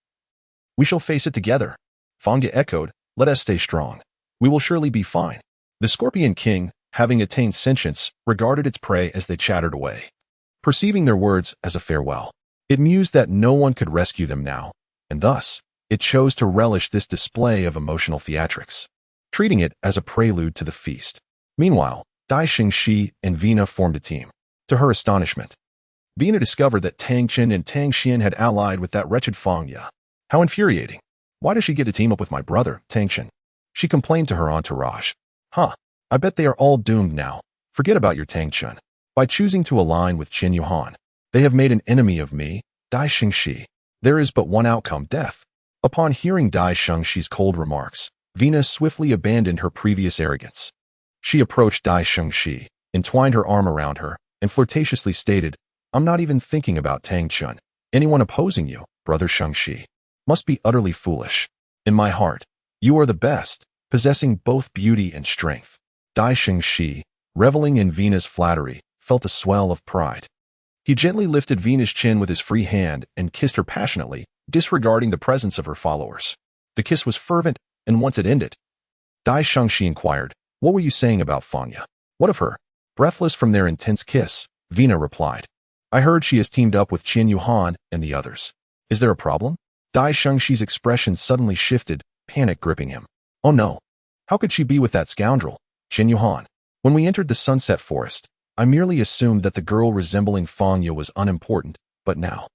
We shall face it together. Fangya echoed, let us stay strong. We will surely be fine. The Scorpion King, having attained sentience, regarded its prey as they chattered away. Perceiving their words as a farewell, it mused that no one could rescue them now, and thus, it chose to relish this display of emotional theatrics, treating it as a prelude to the feast. Meanwhile, Dai Xingxi and Vina formed a team. To her astonishment, Vina discovered that Tang Chen and Tang Xian had allied with that wretched Fangya. How infuriating. Why does she get to team up with my brother, Tang Chen? She complained to her entourage. I bet they are all doomed now. Forget about your Tang Chen. By choosing to align with Qin Yuhan, they have made an enemy of me, Dai Xingxi. There is but one outcome, death. Upon hearing Dai Xingxi's cold remarks, Vina swiftly abandoned her previous arrogance. She approached Dai Xingxi, entwined her arm around her, and flirtatiously stated, I'm not even thinking about Tang Chen. Anyone opposing you, brother Xingxi, must be utterly foolish. In my heart, you are the best, possessing both beauty and strength. Dai Xingxi, reveling in Vina's flattery, felt a swell of pride. He gently lifted Vina's chin with his free hand and kissed her passionately, disregarding the presence of her followers. The kiss was fervent, and once it ended, Dai Xingxi inquired, what were you saying about Fangya? What of her? Breathless from their intense kiss, Vina replied, I heard she has teamed up with Qin Yuhan and the others. Is there a problem? Dai Xingxi's expression suddenly shifted, panic gripping him. Oh no. How could she be with that scoundrel, Qin Yuhan? When we entered the Sunset Forest, I merely assumed that the girl resembling Fangya was unimportant, but now,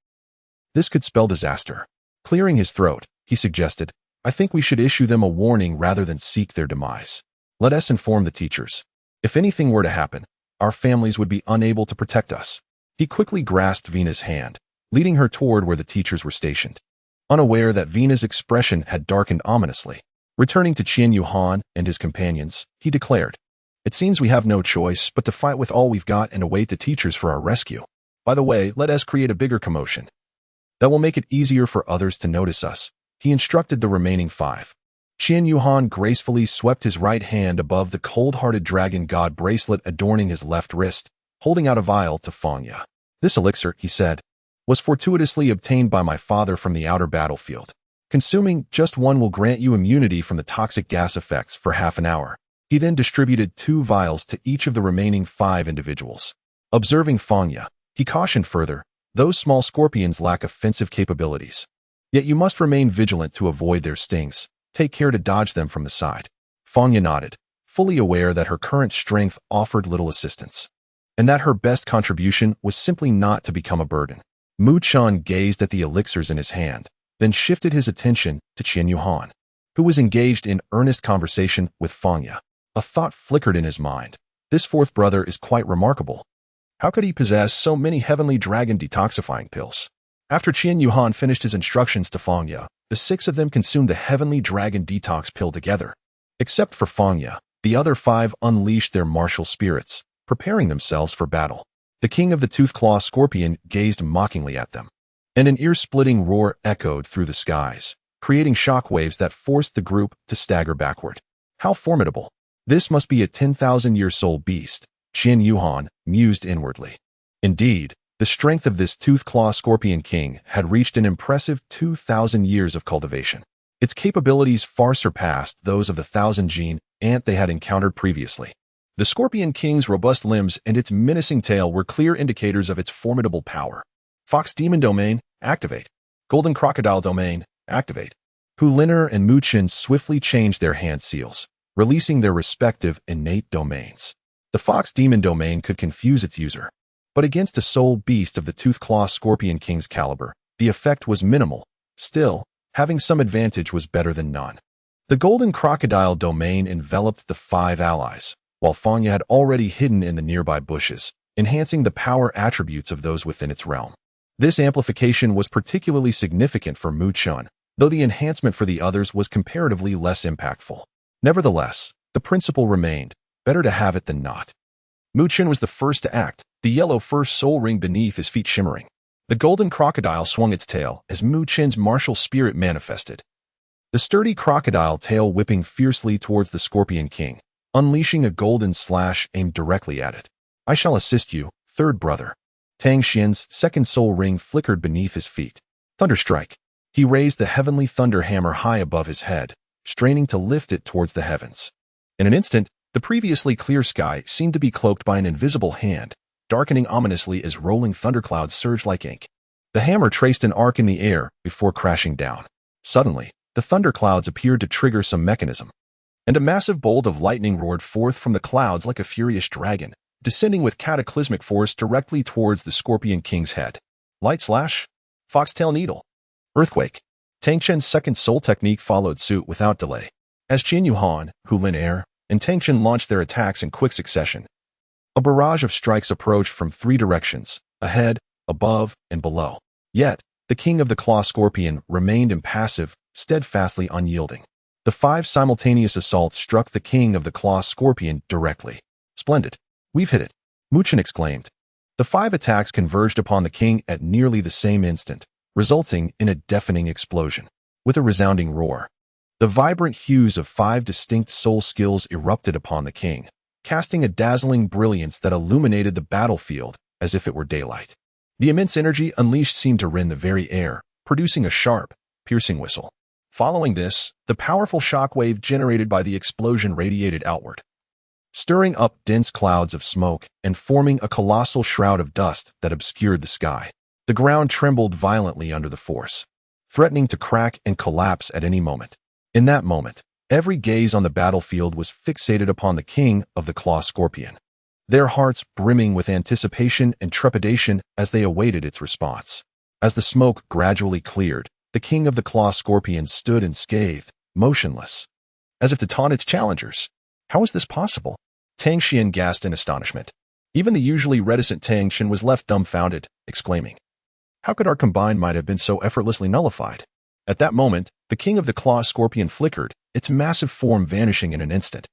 this could spell disaster. Clearing his throat, he suggested, I think we should issue them a warning rather than seek their demise. Let us inform the teachers. If anything were to happen, our families would be unable to protect us. He quickly grasped Vina's hand, leading her toward where the teachers were stationed. Unaware that Vina's expression had darkened ominously, returning to Qin Yuhan and his companions, he declared, it seems we have no choice but to fight with all we've got and await the teachers for our rescue. By the way, let us create a bigger commotion. That will make it easier for others to notice us, he instructed the remaining 5. Qin Yuhan gracefully swept his right hand above the cold-hearted dragon god bracelet adorning his left wrist, holding out a vial to Fangya. This elixir, he said, was fortuitously obtained by my father from the outer battlefield. Consuming just one will grant you immunity from the toxic gas effects for half an hour. He then distributed 2 vials to each of the remaining 5 individuals. Observing Fangya, he cautioned further, those small scorpions lack offensive capabilities. Yet you must remain vigilant to avoid their stings. Take care to dodge them from the side. Fangya nodded, fully aware that her current strength offered little assistance, and that her best contribution was simply not to become a burden. Mu Chun gazed at the elixirs in his hand, then shifted his attention to Qin Yuhan, who was engaged in earnest conversation with Fangya. A thought flickered in his mind. This 4th brother is quite remarkable. How could he possess so many heavenly dragon detoxifying pills? After Qin Yuhan finished his instructions to Fangya, the 6 of them consumed the heavenly dragon detox pill together. Except for Fangya, the other 5 unleashed their martial spirits, preparing themselves for battle. The king of the tooth-claw scorpion gazed mockingly at them, and an ear-splitting roar echoed through the skies, creating shockwaves that forced the group to stagger backward. How formidable! This must be a 10,000-year-soul beast, Qin Yuhan mused inwardly. Indeed, the strength of this tooth-claw scorpion king had reached an impressive 2,000 years of cultivation. Its capabilities far surpassed those of the 1,000-gene ant they had encountered previously. The scorpion king's robust limbs and its menacing tail were clear indicators of its formidable power. Fox Demon Domain, activate. Golden Crocodile Domain, activate. Huliner and Mu Chen swiftly changed their hand seals, releasing their respective innate domains. The Fox Demon Domain could confuse its user, but against a soul beast of the Tooth-Claw Scorpion King's caliber, the effect was minimal. Still, having some advantage was better than none. The Golden Crocodile Domain enveloped the 5 allies, while Fangya had already hidden in the nearby bushes, enhancing the power attributes of those within its realm. This amplification was particularly significant for Mu Chun, though the enhancement for the others was comparatively less impactful. Nevertheless, the principle remained, better to have it than not. Mu Chun was the first to act, the yellow first soul ring beneath his feet shimmering. The golden crocodile swung its tail as Mu Qin's martial spirit manifested. The sturdy crocodile tail whipping fiercely towards the Scorpion King, unleashing a golden slash aimed directly at it. I shall assist you, third brother. Tang Xian's second soul ring flickered beneath his feet. Thunderstrike. He raised the heavenly thunder hammer high above his head, straining to lift it towards the heavens. In an instant, the previously clear sky seemed to be cloaked by an invisible hand, darkening ominously as rolling thunderclouds surged like ink. The hammer traced an arc in the air before crashing down. Suddenly, the thunderclouds appeared to trigger some mechanism, and a massive bolt of lightning roared forth from the clouds like a furious dragon, descending with cataclysmic force directly towards the Scorpion King's head. Light slash, foxtail needle, earthquake. Tang Chen's second soul technique followed suit without delay. As Qian Yuhan, Hu Lin Air, and Tang Chen launched their attacks in quick succession, a barrage of strikes approached from three directions, ahead, above, and below. Yet, the King of the Claw Scorpion remained impassive, steadfastly unyielding. The five simultaneous assaults struck the King of the Claw Scorpion directly. Splendid. We've hit it, Mu Qin exclaimed. The five attacks converged upon the king at nearly the same instant, resulting in a deafening explosion. With a resounding roar, the vibrant hues of five distinct soul skills erupted upon the king, casting a dazzling brilliance that illuminated the battlefield as if it were daylight. The immense energy unleashed seemed to rend the very air, producing a sharp, piercing whistle. Following this, the powerful shockwave generated by the explosion radiated outward, stirring up dense clouds of smoke and forming a colossal shroud of dust that obscured the sky. The ground trembled violently under the force, threatening to crack and collapse at any moment. In that moment, every gaze on the battlefield was fixated upon the King of the Claw Scorpion, their hearts brimming with anticipation and trepidation as they awaited its response. As the smoke gradually cleared, the King of the Claw Scorpion stood unscathed, motionless, as if to taunt its challengers. How was this possible? Tang Xian gasped in astonishment. Even the usually reticent Tang Xian was left dumbfounded, exclaiming, "How could our combined might have been so effortlessly nullified?" At that moment, the King of the Claw Scorpion flickered, its massive form vanishing in an instant,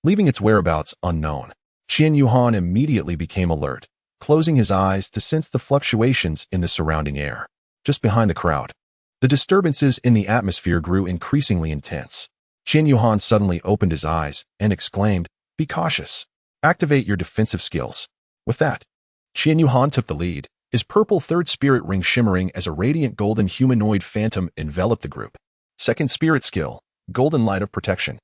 leaving its whereabouts unknown. Qian Yuhan immediately became alert, closing his eyes to sense the fluctuations in the surrounding air. Just behind the crowd, the disturbances in the atmosphere grew increasingly intense. Qian Yuhan suddenly opened his eyes and exclaimed, "Be cautious. Activate your defensive skills." With that, Qian Yuhan took the lead, his purple third spirit ring shimmering as a radiant golden humanoid phantom enveloped the group. Second spirit skill, Golden Light of Protection.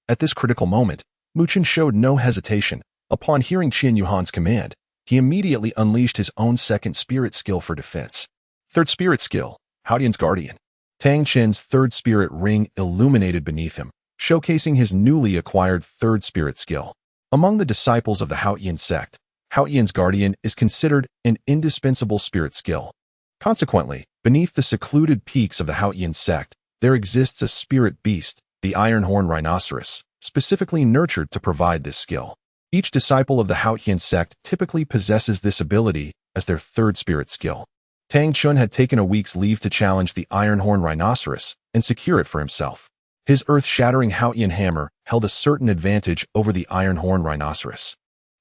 At this critical moment, Mu Qin showed no hesitation. Upon hearing Qian Yuhan's command, he immediately unleashed his own second spirit skill for defense. Third spirit skill, Haodian's Guardian. Tang Chen's third spirit ring illuminated beneath him, showcasing his newly acquired third spirit skill. Among the disciples of the Haodian sect, Haodian's Guardian is considered an indispensable spirit skill. Consequently, beneath the secluded peaks of the Haodian sect, there exists a spirit beast, the Iron-Horn Rhinoceros, specifically nurtured to provide this skill. Each disciple of the Haodian sect typically possesses this ability as their third spirit skill. Tang Chun had taken a week's leave to challenge the Iron-Horn Rhinoceros and secure it for himself. His earth-shattering Haodian hammer held a certain advantage over the Iron-Horn Rhinoceros,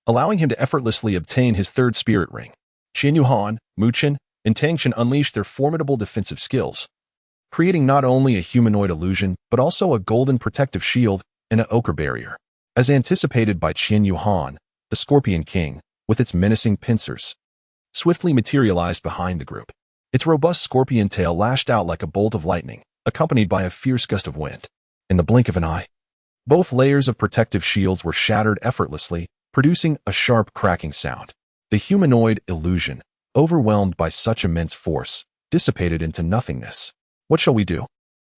allowing him to effortlessly obtain his third spirit ring. Qian Yuhan, Mu Qin, and Tang Chen unleashed their formidable defensive skills, creating not only a humanoid illusion, but also a golden protective shield and an ochre barrier. As anticipated by Qian Yuhan, the Scorpion King, with its menacing pincers, swiftly materialized behind the group. Its robust scorpion tail lashed out like a bolt of lightning, accompanied by a fierce gust of wind. In the blink of an eye, both layers of protective shields were shattered effortlessly, producing a sharp cracking sound. The humanoid illusion, overwhelmed by such immense force, dissipated into nothingness. "What shall we do?"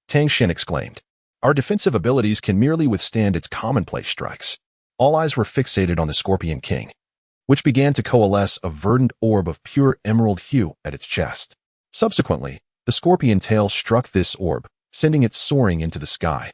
Tang Xian exclaimed. "Our defensive abilities can merely withstand its commonplace strikes." All eyes were fixated on the Scorpion King, which began to coalesce a verdant orb of pure emerald hue at its chest. Subsequently, the scorpion tail struck this orb, sending it soaring into the sky,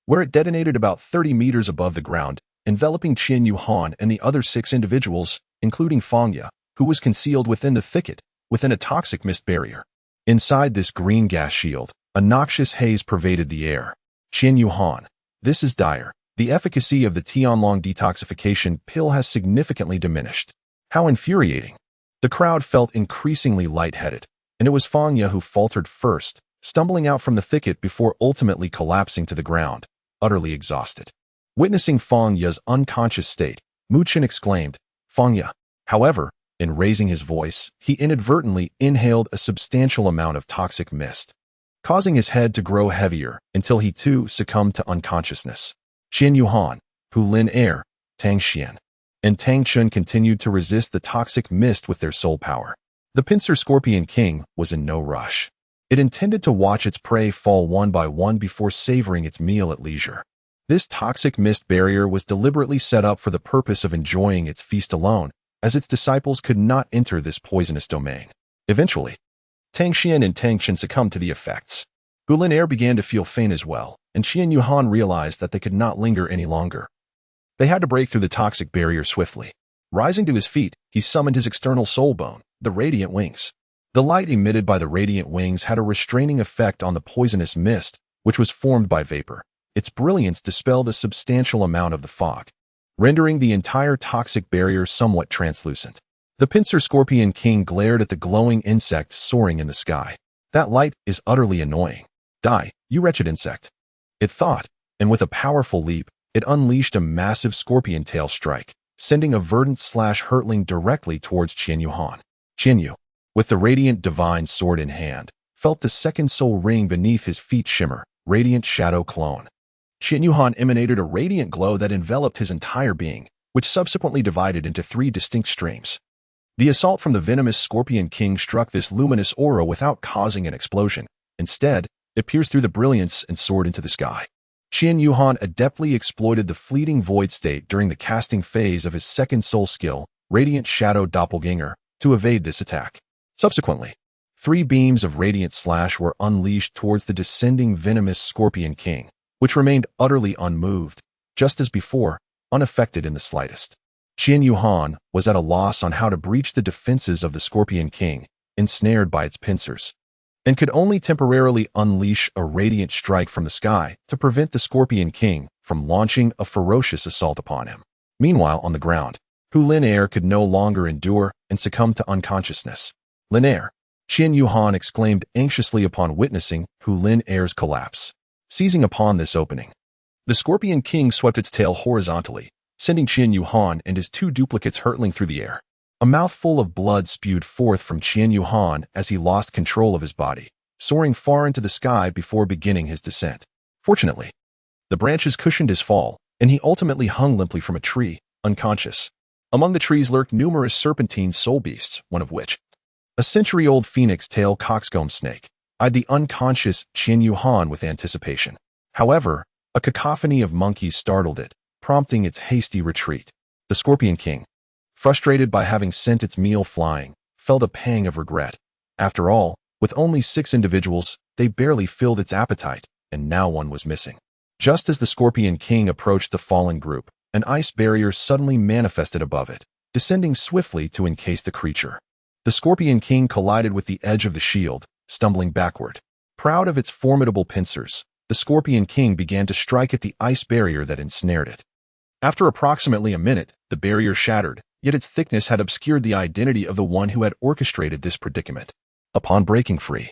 where it detonated about 30 meters above the ground, enveloping Qian Yuhan and the other 6 individuals, including Fangya, who was concealed within the thicket, within a toxic mist barrier. Inside this green gas shield, a noxious haze pervaded the air. Qian Yuhan, this is dire. The efficacy of the Tianlong detoxification pill has significantly diminished. How infuriating. The crowd felt increasingly lightheaded, and it was Fang Ye who faltered first, stumbling out from the thicket before ultimately collapsing to the ground, utterly exhausted. Witnessing Fang Ye's unconscious state, Mu Chen exclaimed, "Fang Ye." However, in raising his voice, he inadvertently inhaled a substantial amount of toxic mist, causing his head to grow heavier until he too succumbed to unconsciousness. Qian Yuhan, Hu Lin Er, Tang Xian, and Tang Chun continued to resist the toxic mist with their soul power. The pincer Scorpion King was in no rush. It intended to watch its prey fall one by one before savoring its meal at leisure. This toxic mist barrier was deliberately set up for the purpose of enjoying its feast alone, as its disciples could not enter this poisonous domain. Eventually, Tang Xian and Tang Chun succumbed to the effects. Hu Lin Er began to feel faint as well, and Qian Yuhan realized that they could not linger any longer. They had to break through the toxic barrier swiftly. Rising to his feet, he summoned his external soul bone, the Radiant Wings. The light emitted by the Radiant Wings had a restraining effect on the poisonous mist, which was formed by vapor. Its brilliance dispelled a substantial amount of the fog, rendering the entire toxic barrier somewhat translucent. The pincer Scorpion King glared at the glowing insect soaring in the sky. "That light is utterly annoying. Die, you wretched insect," it thought, and with a powerful leap, it unleashed a massive scorpion tail strike, sending a verdant/hurtling directly towards Qian Yuhan. Qian Yu, with the radiant divine sword in hand, felt the second soul ring beneath his feet shimmer, radiant shadow clone. Qian Yuhan emanated a radiant glow that enveloped his entire being, which subsequently divided into 3 distinct streams. The assault from the venomous Scorpion King struck this luminous aura without causing an explosion. Instead, it pierced through the brilliance and soared into the sky. Qian Yuhan adeptly exploited the fleeting void state during the casting phase of his second soul skill, Radiant Shadow Doppelganger, to evade this attack. Subsequently, 3 beams of Radiant Slash were unleashed towards the descending venomous Scorpion King, which remained utterly unmoved, just as before, unaffected in the slightest. Qian Yuhan was at a loss on how to breach the defenses of the Scorpion King, ensnared by its pincers, and could only temporarily unleash a radiant strike from the sky to prevent the Scorpion King from launching a ferocious assault upon him. Meanwhile, on the ground, Hu Lin Er could no longer endure and succumbed to unconsciousness. "Lin Er," Qian Yuhan exclaimed anxiously upon witnessing Hu Lin Er's collapse. Seizing upon this opening, the Scorpion King swept its tail horizontally, sending Qian Yuhan and his 2 duplicates hurtling through the air. A mouthful of blood spewed forth from Qian Yuhan as he lost control of his body, soaring far into the sky before beginning his descent. Fortunately, the branches cushioned his fall, and he ultimately hung limply from a tree, unconscious. Among the trees lurked numerous serpentine soul beasts, one of which, a century-old phoenix-tail coxcomb snake, eyed the unconscious Qian Yuhan with anticipation. However, a cacophony of monkeys startled it, prompting its hasty retreat. The Scorpion King, frustrated by having sent its meal flying, felt a pang of regret. After all, with only 6 individuals, they barely filled its appetite, and now one was missing. Just as the Scorpion King approached the fallen group, an ice barrier suddenly manifested above it, descending swiftly to encase the creature. The Scorpion King collided with the edge of the shield, stumbling backward. Proud of its formidable pincers, the Scorpion King began to strike at the ice barrier that ensnared it. After approximately a minute, the barrier shattered, yet its thickness had obscured the identity of the one who had orchestrated this predicament. Upon breaking free,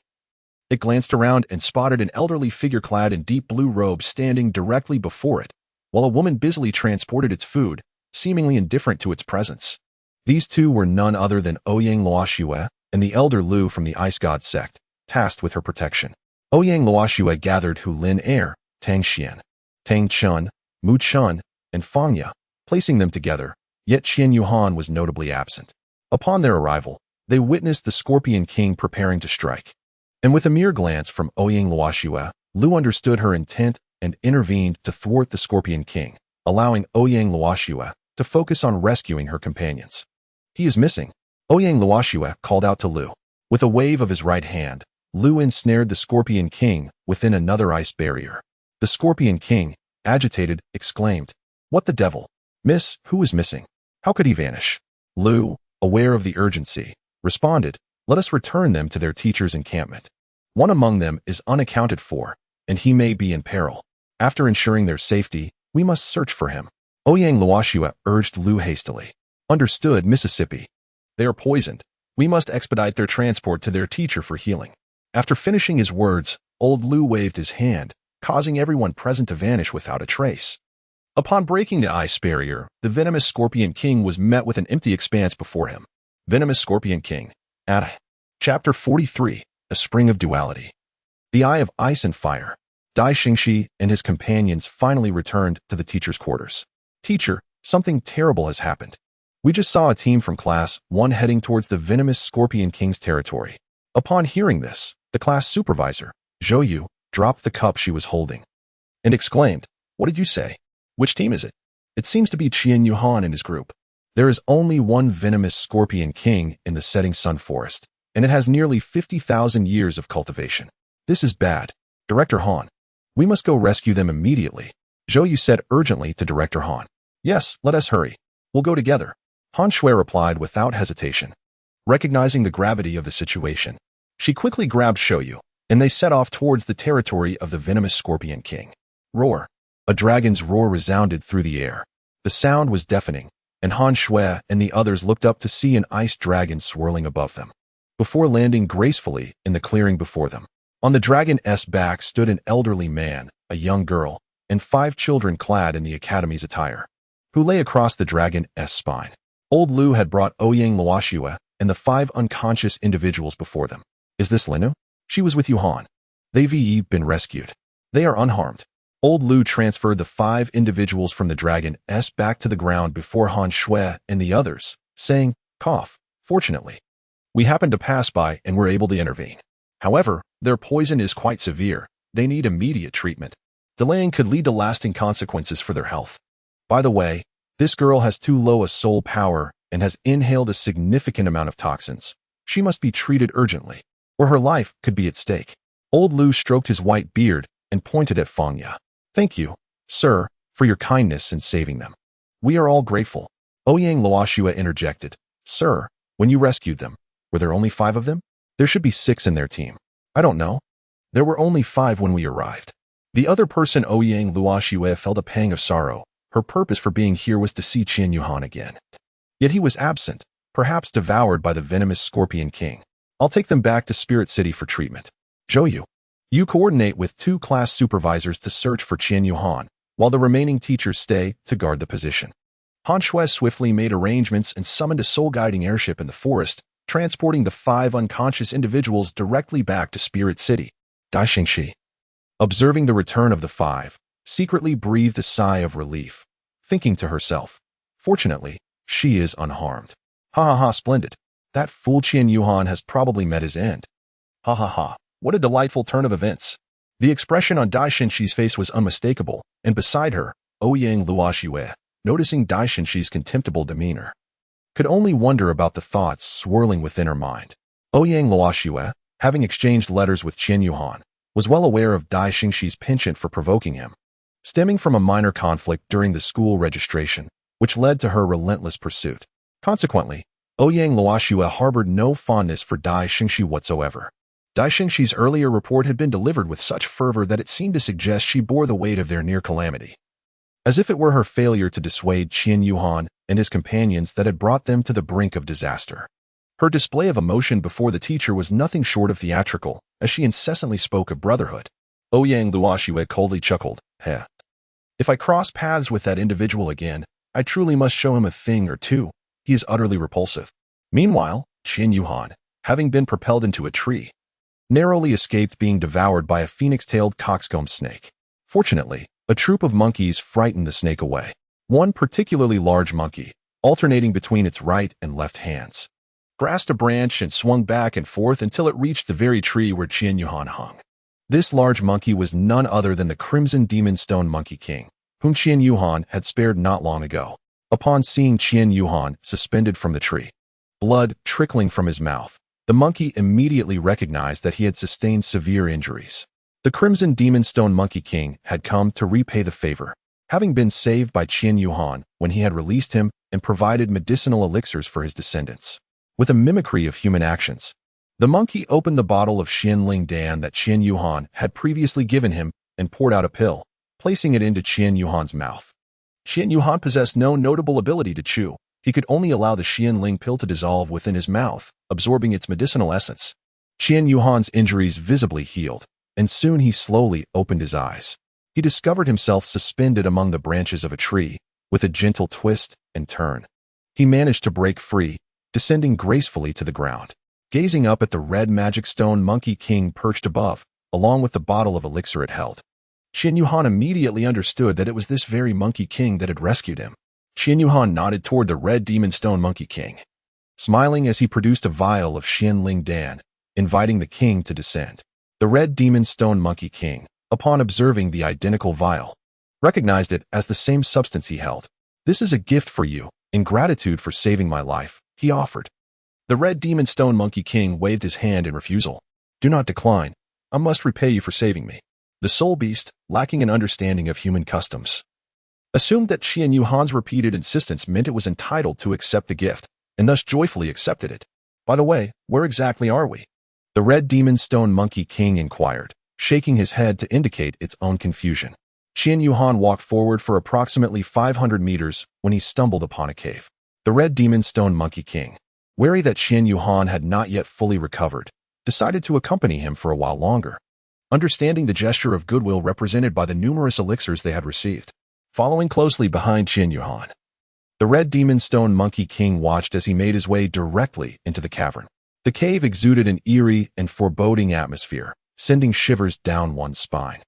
it glanced around and spotted an elderly figure clad in deep blue robes standing directly before it, while a woman busily transported its food, seemingly indifferent to its presence. These 2 were none other than Ouyang Luoxue and the elder Lu from the Ice God sect, tasked with her protection. Ouyang Luoxue gathered Hu Lin Er, Tang Xian, Tang Chun, Mu Chun, and Fang Ye, placing them together, yet Qian Yuhan was notably absent. Upon their arrival, they witnessed the Scorpion King preparing to strike. And with a mere glance from Ouyang Luoxue, Lu understood her intent and intervened to thwart the Scorpion King, allowing Ouyang Luoxue to focus on rescuing her companions. "He is missing," Ouyang Luoxue called out to Lu. With a wave of his right hand, Lu ensnared the Scorpion King within another ice barrier. The Scorpion King, agitated, exclaimed, "What the devil? Miss, who is missing? How could he vanish?" Lu, aware of the urgency, responded, "Let us return them to their teacher's encampment. One among them is unaccounted for, and he may be in peril. After ensuring their safety, we must search for him." Ouyang Luoxue urged Lu hastily. "Understood, Mississippi. They are poisoned. We must expedite their transport to their teacher for healing. After finishing his words, old Lu waved his hand, causing everyone present to vanish without a trace. Upon breaking the ice barrier, the venomous Scorpion King was met with an empty expanse before him. Venomous Scorpion King. Chapter 43, A Spring of Duality. The Eye of Ice and Fire. Dai Xingxi and his companions finally returned to the teacher's quarters. Teacher, something terrible has happened. We just saw a team from Class 1 heading towards the venomous Scorpion King's territory. Upon hearing this, the class supervisor, Zhou Yu, dropped the cup she was holding and exclaimed, "What did you say? Which team is it?" "It seems to be Qian Yuhan and his group. There is only one venomous Scorpion King in the setting sun forest, and it has nearly 50,000 years of cultivation. This is bad. Director Han, we must go rescue them immediately," Zhou Yu said urgently to Director Han. "Yes, let us hurry. We'll go together," Han Shui replied without hesitation. Recognizing the gravity of the situation, she quickly grabbed Zhou Yu, and they set off towards the territory of the venomous Scorpion King. Roar. A dragon's roar resounded through the air. The sound was deafening, and Han Shui and the others looked up to see an ice dragon swirling above them, before landing gracefully in the clearing before them. On the dragon's back stood an elderly man, a young girl, and 5 children clad in the academy's attire, who lay across the dragon's spine. Old Lu had brought Ouyang Luoxue and the 5 unconscious individuals before them. "Is this Linu? She was with you, Han. They've been rescued. They are unharmed." Old Lu transferred the 5 individuals from the dragon's back to the ground before Han Shui and the others, saying, "Cough. Fortunately, we happened to pass by and were able to intervene. However, their poison is quite severe. They need immediate treatment. Delaying could lead to lasting consequences for their health. By the way, this girl has too low a soul power and has inhaled a significant amount of toxins. She must be treated urgently, or her life could be at stake." Old Lu stroked his white beard and pointed at Feng Ya. "Thank you, sir, for your kindness in saving them. We are all grateful." Ouyang Luoxue interjected, "Sir, when you rescued them, were there only 5 of them? There should be 6 in their team." "I don't know. There were only 5 when we arrived." The other person, Ouyang Luoxue, felt a pang of sorrow. Her purpose for being here was to see Qian Yuhan again. Yet he was absent, perhaps devoured by the venomous Scorpion King. "I'll take them back to Spirit City for treatment. Zhou Yu, you coordinate with 2 class supervisors to search for Qian Yuhan, while the remaining teachers stay to guard the position." Han Shui swiftly made arrangements and summoned a soul-guiding airship in the forest, transporting the 5 unconscious individuals directly back to Spirit City. Dai Xingxi, observing the return of the 5, secretly breathed a sigh of relief, thinking to herself, "Fortunately, she is unharmed. Ha ha ha, splendid. That fool Qian Yuhan has probably met his end. Ha ha ha, what a delightful turn of events." The expression on Dai Xingxi's face was unmistakable, and beside her, Ouyang Luoxue, noticing Dai Xingxi's contemptible demeanor, could only wonder about the thoughts swirling within her mind. Ouyang Luoxue, having exchanged letters with Qian Yuhan, was well aware of Dai Xingxi's penchant for provoking him, stemming from a minor conflict during the school registration, which led to her relentless pursuit. Consequently, Ouyang Luoxue harbored no fondness for Dai Xingxi whatsoever. Dai Xingxi's earlier report had been delivered with such fervor that it seemed to suggest she bore the weight of their near calamity, as if it were her failure to dissuade Qian Yuhan and his companions that had brought them to the brink of disaster. Her display of emotion before the teacher was nothing short of theatrical, as she incessantly spoke of brotherhood. Ouyang Luoxue coldly chuckled, "Heh. If I cross paths with that individual again, I truly must show him a thing or two. He is utterly repulsive." Meanwhile, Qian Yuhan, having been propelled into a tree, narrowly escaped being devoured by a phoenix-tailed coxcomb snake. Fortunately, a troop of monkeys frightened the snake away. One particularly large monkey, alternating between its right and left hands, grasped a branch and swung back and forth until it reached the very tree where Qian Yuhan hung. This large monkey was none other than the Crimson Demon Stone Monkey King, whom Qian Yuhan had spared not long ago. Upon seeing Qian Yuhan suspended from the tree, blood trickling from his mouth, the monkey immediately recognized that he had sustained severe injuries. The Crimson Demon Stone Monkey King had come to repay the favor, having been saved by Qian Yuhan when he had released him and provided medicinal elixirs for his descendants. With a mimicry of human actions, the monkey opened the bottle of Xianling Dan that Qian Yuhan had previously given him and poured out a pill, placing it into Qian Yuhan's mouth. Qian Yuhan possessed no notable ability to chew, He could only allow the Xianling pill to dissolve within his mouth, absorbing its medicinal essence. Qian Yuhan's injuries visibly healed, and soon he slowly opened his eyes. He discovered himself suspended among the branches of a tree, with a gentle twist and turn. He managed to break free, descending gracefully to the ground. Gazing up at the red magic stone Monkey King perched above, along with the bottle of elixir it held, Qian Yuhan immediately understood that it was this very Monkey King that had rescued him. Qian Yuhan nodded toward the red demon stone Monkey King, smiling as he produced a vial of Xianling Dan, inviting the king to descend. The red demon stone Monkey King, upon observing the identical vial, recognized it as the same substance he held. "This is a gift for you, in gratitude for saving my life," he offered. The red demon stone Monkey King waved his hand in refusal. "Do not decline. I must repay you for saving me." The soul beast, lacking an understanding of human customs, assumed that Qian Yuhan's repeated insistence meant it was entitled to accept the gift, and thus joyfully accepted it. "By the way, where exactly are we?" the red demon stone Monkey King inquired, shaking his head to indicate its own confusion. Qian Yuhan walked forward for approximately 500 meters when he stumbled upon a cave. The red demon stone Monkey King, wary that Qian Yuhan had not yet fully recovered, decided to accompany him for a while longer, understanding the gesture of goodwill represented by the numerous elixirs they had received. Following closely behind Qian Yuhan, the red demon stone Monkey King watched as he made his way directly into the cavern. The cave exuded an eerie and foreboding atmosphere, sending shivers down one's spine.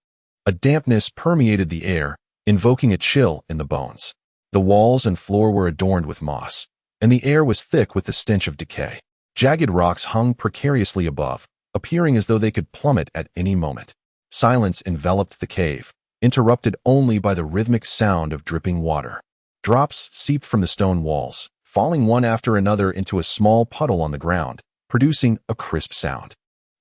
A dampness permeated the air, invoking a chill in the bones. The walls and floor were adorned with moss, and the air was thick with the stench of decay. Jagged rocks hung precariously above, appearing as though they could plummet at any moment. Silence enveloped the cave, interrupted only by the rhythmic sound of dripping water. Drops seeped from the stone walls, falling one after another into a small puddle on the ground, producing a crisp sound.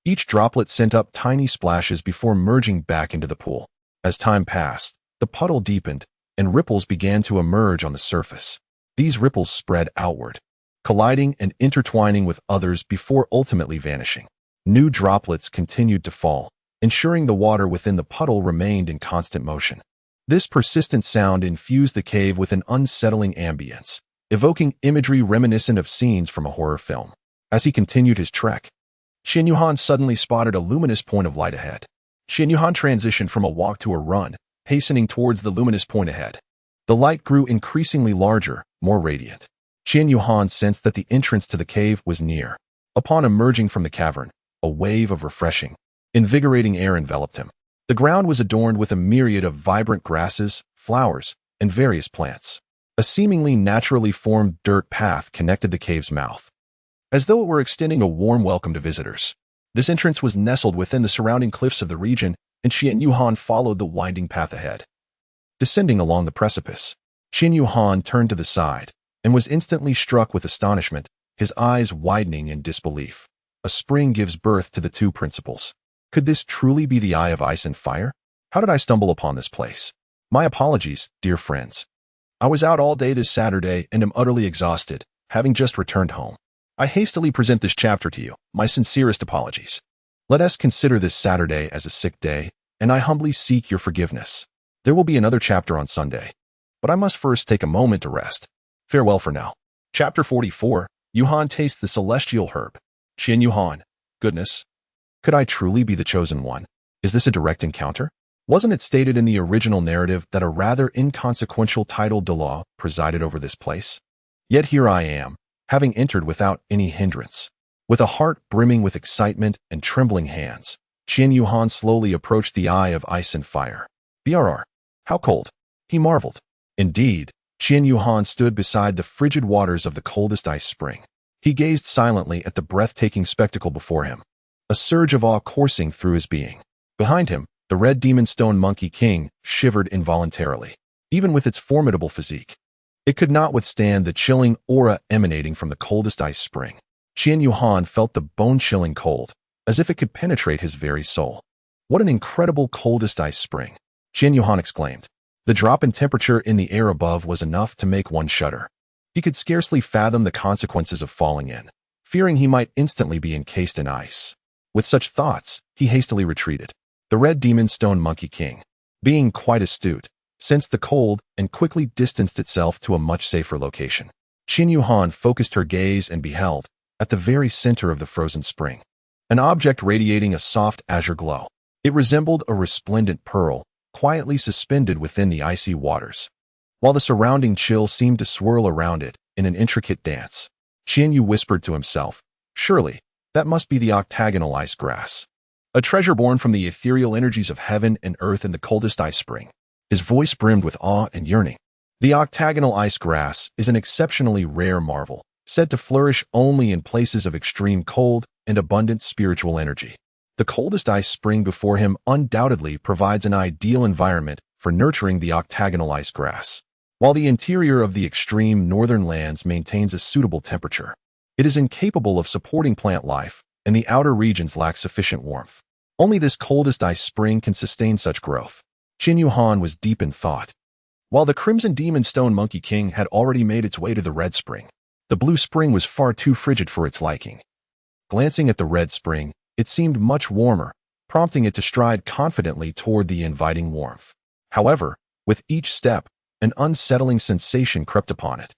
Each droplet sent up tiny splashes before merging back into the pool. As time passed, the puddle deepened, and ripples began to emerge on the surface. These ripples spread outward, colliding and intertwining with others before ultimately vanishing. New droplets continued to fall, ensuring the water within the puddle remained in constant motion. This persistent sound infused the cave with an unsettling ambience, evoking imagery reminiscent of scenes from a horror film. As he continued his trek, Qian Yuhan suddenly spotted a luminous point of light ahead. Qian Yuhan transitioned from a walk to a run, hastening towards the luminous point ahead. The light grew increasingly larger, more radiant. Qian Yuhan sensed that the entrance to the cave was near. Upon emerging from the cavern, a wave of refreshing, invigorating air enveloped him. The ground was adorned with a myriad of vibrant grasses, flowers, and various plants. A seemingly naturally formed dirt path connected the cave's mouth, as though it were extending a warm welcome to visitors. This entrance was nestled within the surrounding cliffs of the region, and Qian Yuhan followed the winding path ahead. Descending along the precipice, Qian Yuhan turned to the side and was instantly struck with astonishment, his eyes widening in disbelief. A spring gives birth to the two principles. Could this truly be the Eye of Ice and Fire? How did I stumble upon this place? My apologies, dear friends. I was out all day this Saturday and am utterly exhausted, having just returned home. I hastily present this chapter to you, my sincerest apologies. Let us consider this Saturday as a sick day, and I humbly seek your forgiveness. There will be another chapter on Sunday, but I must first take a moment to rest. Farewell for now. Chapter 44, Yuhan tastes the celestial herb. Qian Yuhan, goodness. Could I truly be the chosen one? Is this a direct encounter? Wasn't it stated in the original narrative that a rather inconsequential title Douluo presided over this place? Yet here I am, having entered without any hindrance. With a heart brimming with excitement and trembling hands, Qian Yuhan slowly approached the Eye of Ice and Fire. BRR. How cold? He marveled. Indeed, Qian Yuhan stood beside the frigid waters of the coldest ice spring. He gazed silently at the breathtaking spectacle before him, a surge of awe coursing through his being. Behind him, the red demon stone Monkey King shivered involuntarily. Even with its formidable physique, it could not withstand the chilling aura emanating from the coldest ice spring. Qian Yuhan felt the bone-chilling cold, as if it could penetrate his very soul. What an incredible coldest ice spring! Qian Yuhan exclaimed. The drop in temperature in the air above was enough to make one shudder. He could scarcely fathom the consequences of falling in, fearing he might instantly be encased in ice. With such thoughts, he hastily retreated. The red demon stone Monkey King, being quite astute, sensed the cold and quickly distanced itself to a much safer location. Qin Yuhan focused her gaze and beheld, at the very center of the frozen spring, an object radiating a soft azure glow. It resembled a resplendent pearl, quietly suspended within the icy waters, while the surrounding chill seemed to swirl around it in an intricate dance. Qian Yu whispered to himself, "Surely, that must be the octagonal ice grass, a treasure born from the ethereal energies of heaven and earth in the coldest ice spring." His voice brimmed with awe and yearning. The octagonal ice grass is an exceptionally rare marvel, said to flourish only in places of extreme cold and abundant spiritual energy. The coldest ice spring before him undoubtedly provides an ideal environment for nurturing the octagonal ice grass, while the interior of the extreme northern lands maintains a suitable temperature. It is incapable of supporting plant life, and the outer regions lack sufficient warmth. Only this coldest ice spring can sustain such growth. Qin Yuhan was deep in thought. While the Crimson Demon Stone Monkey King had already made its way to the red spring, the blue spring was far too frigid for its liking. Glancing at the red spring, it seemed much warmer, prompting it to stride confidently toward the inviting warmth. However, with each step, an unsettling sensation crept upon it.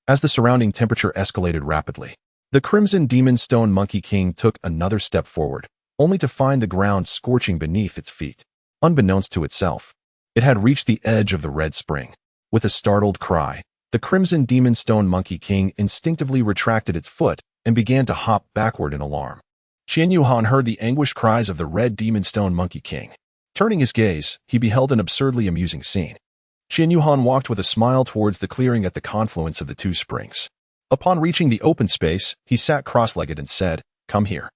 As the surrounding temperature escalated rapidly, the Crimson Demon Stone Monkey King took another step forward, only to find the ground scorching beneath its feet. Unbeknownst to itself, it had reached the edge of the red spring. With a startled cry, the Crimson Demon Stone Monkey King instinctively retracted its foot and began to hop backward in alarm. Qian Yuhan heard the anguished cries of the Red Demon Stone Monkey King. Turning his gaze, he beheld an absurdly amusing scene. Qian Yuhan walked with a smile towards the clearing at the confluence of the two springs. Upon reaching the open space, he sat cross-legged and said, "Come here.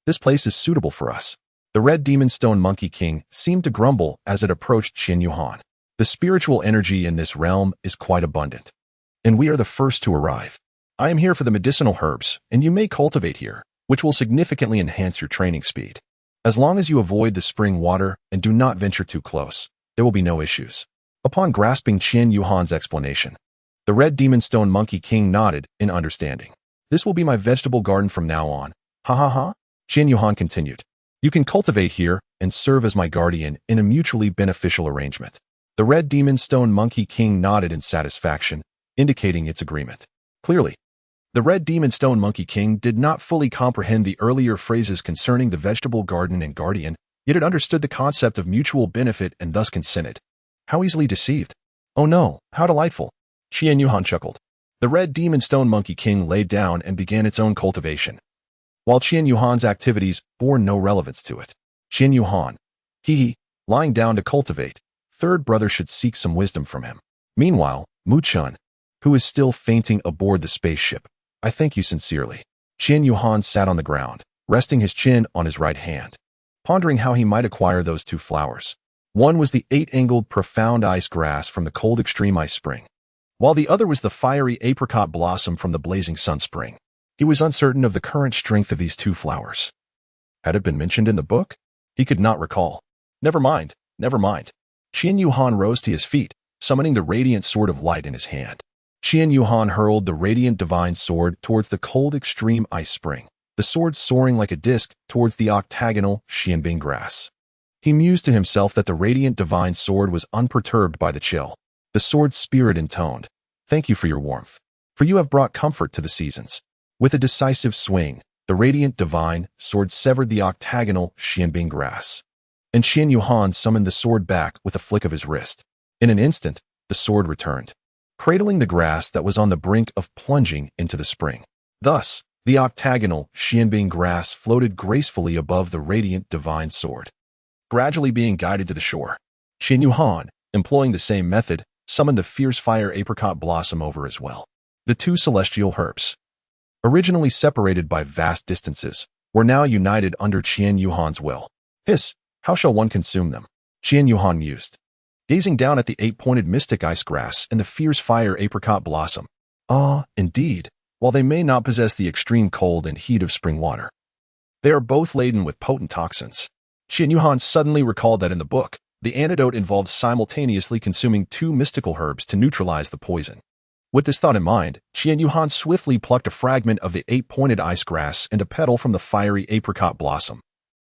This place is suitable for us." The Red Demon Stone Monkey King seemed to grumble as it approached Qian Yuhan. "The spiritual energy in this realm is quite abundant, and we are the first to arrive. I am here for the medicinal herbs, and you may cultivate here, which will significantly enhance your training speed. As long as you avoid the spring water and do not venture too close, there will be no issues." Upon grasping Qian Yuhan's explanation, the Red Demon Stone Monkey King nodded in understanding. "This will be my vegetable garden from now on. Ha ha ha." Qian Yuhan continued, "You can cultivate here and serve as my guardian in a mutually beneficial arrangement." The Red Demon Stone Monkey King nodded in satisfaction, indicating its agreement. Clearly, the Red Demon Stone Monkey King did not fully comprehend the earlier phrases concerning the vegetable garden and guardian, yet it understood the concept of mutual benefit and thus consented. How easily deceived. "Oh no, how delightful." Qian Yuhan chuckled. The Red Demon Stone Monkey King laid down and began its own cultivation, while Qian Yuhan's activities bore no relevance to it. Qian Yuhan, lying down to cultivate, third brother should seek some wisdom from him. Meanwhile, Mu Chun, who is still fainting aboard the spaceship, I thank you sincerely. Qian Yuhan sat on the ground, resting his chin on his right hand, pondering how he might acquire those two flowers. One was the 8-angled profound ice grass from the cold extreme ice spring, while the other was the fiery apricot blossom from the blazing sun spring. He was uncertain of the current strength of these two flowers. Had it been mentioned in the book? He could not recall. Never mind, never mind. Qian Yuhan rose to his feet, summoning the radiant sword of light in his hand. Qian Yuhan hurled the radiant divine sword towards the cold extreme ice spring, the sword soaring like a disc towards the octagonal Xianbing grass. He mused to himself that the radiant divine sword was unperturbed by the chill. The sword's spirit intoned, "Thank you for your warmth, for you have brought comfort to the seasons." With a decisive swing, the radiant divine sword severed the octagonal Xianbing grass, and Qian Yuhan summoned the sword back with a flick of his wrist. In an instant, the sword returned, cradling the grass that was on the brink of plunging into the spring. Thus, the octagonal Xianbing grass floated gracefully above the radiant divine sword, gradually being guided to the shore. Qian Yuhan, employing the same method, summoned the fierce fire apricot blossom over as well. The two celestial herbs, originally separated by vast distances, were now united under Qian Yuhan's will. "Hiss, how shall one consume them?" Qian Yuhan mused, gazing down at the 8-pointed mystic ice grass and the fierce fire apricot blossom. "Ah, indeed, while they may not possess the extreme cold and heat of spring water, they are both laden with potent toxins." Qian Yuhan suddenly recalled that in the book, the antidote involved simultaneously consuming 2 mystical herbs to neutralize the poison. With this thought in mind, Qian Yuhan swiftly plucked a fragment of the 8-pointed ice grass and a petal from the fiery apricot blossom,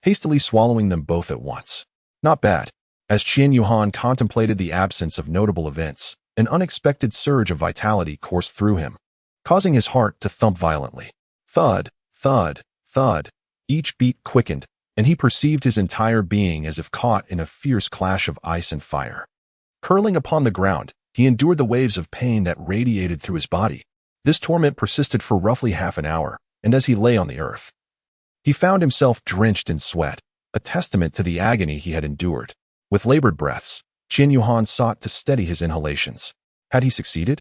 hastily swallowing them both at once. Not bad. As Qian Yuhan contemplated the absence of notable events, an unexpected surge of vitality coursed through him. causing his heart to thump violently. Thud, thud, thud. Each beat quickened, and he perceived his entire being as if caught in a fierce clash of ice and fire. Curling upon the ground, he endured the waves of pain that radiated through his body. This torment persisted for roughly half an hour, and as he lay on the earth, he found himself drenched in sweat, a testament to the agony he had endured. With labored breaths, Qian Yuhan sought to steady his inhalations. Had he succeeded?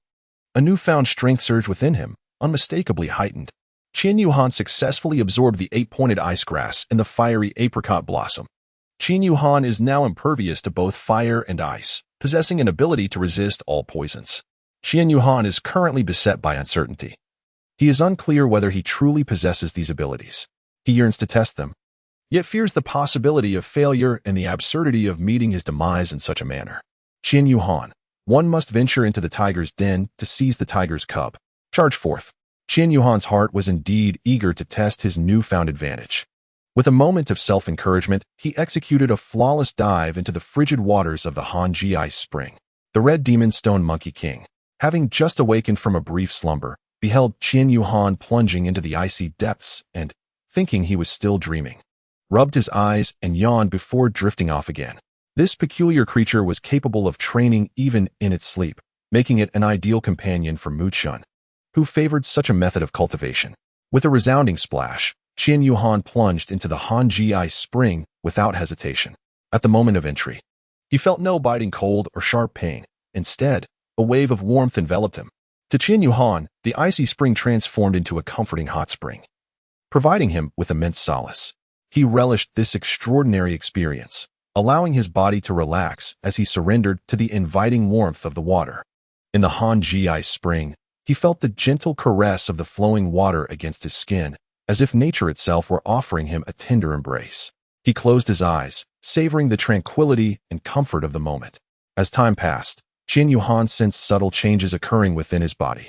A newfound strength surged within him, unmistakably heightened. Qian Yuhan successfully absorbed the 8-pointed ice grass and the fiery apricot blossom. Qian Yuhan is now impervious to both fire and ice, possessing an ability to resist all poisons. Qian Yuhan is currently beset by uncertainty. He is unclear whether he truly possesses these abilities. He yearns to test them, yet fears the possibility of failure and the absurdity of meeting his demise in such a manner. Qian Yuhan, one must venture into the tiger's den to seize the tiger's cub. Charge forth. Qian Yuhan's heart was indeed eager to test his newfound advantage. With a moment of self-encouragement, he executed a flawless dive into the frigid waters of the Hanji Ice Spring. The Red Demon Stone Monkey King, having just awakened from a brief slumber, beheld Qian Yuhan plunging into the icy depths and, thinking he was still dreaming, rubbed his eyes and yawned before drifting off again. This peculiar creature was capable of training even in its sleep, making it an ideal companion for Mu Chun, who favored such a method of cultivation. With a resounding splash, Qian Yuhan plunged into the Hanji Ice Spring without hesitation. At the moment of entry, he felt no biting cold or sharp pain. Instead, a wave of warmth enveloped him. To Qian Yuhan, the icy spring transformed into a comforting hot spring, providing him with immense solace. He relished this extraordinary experience, allowing his body to relax as he surrendered to the inviting warmth of the water. In the Hanji Ice Spring, he felt the gentle caress of the flowing water against his skin, as if nature itself were offering him a tender embrace. He closed his eyes, savoring the tranquility and comfort of the moment. As time passed, Qian Yuhan sensed subtle changes occurring within his body.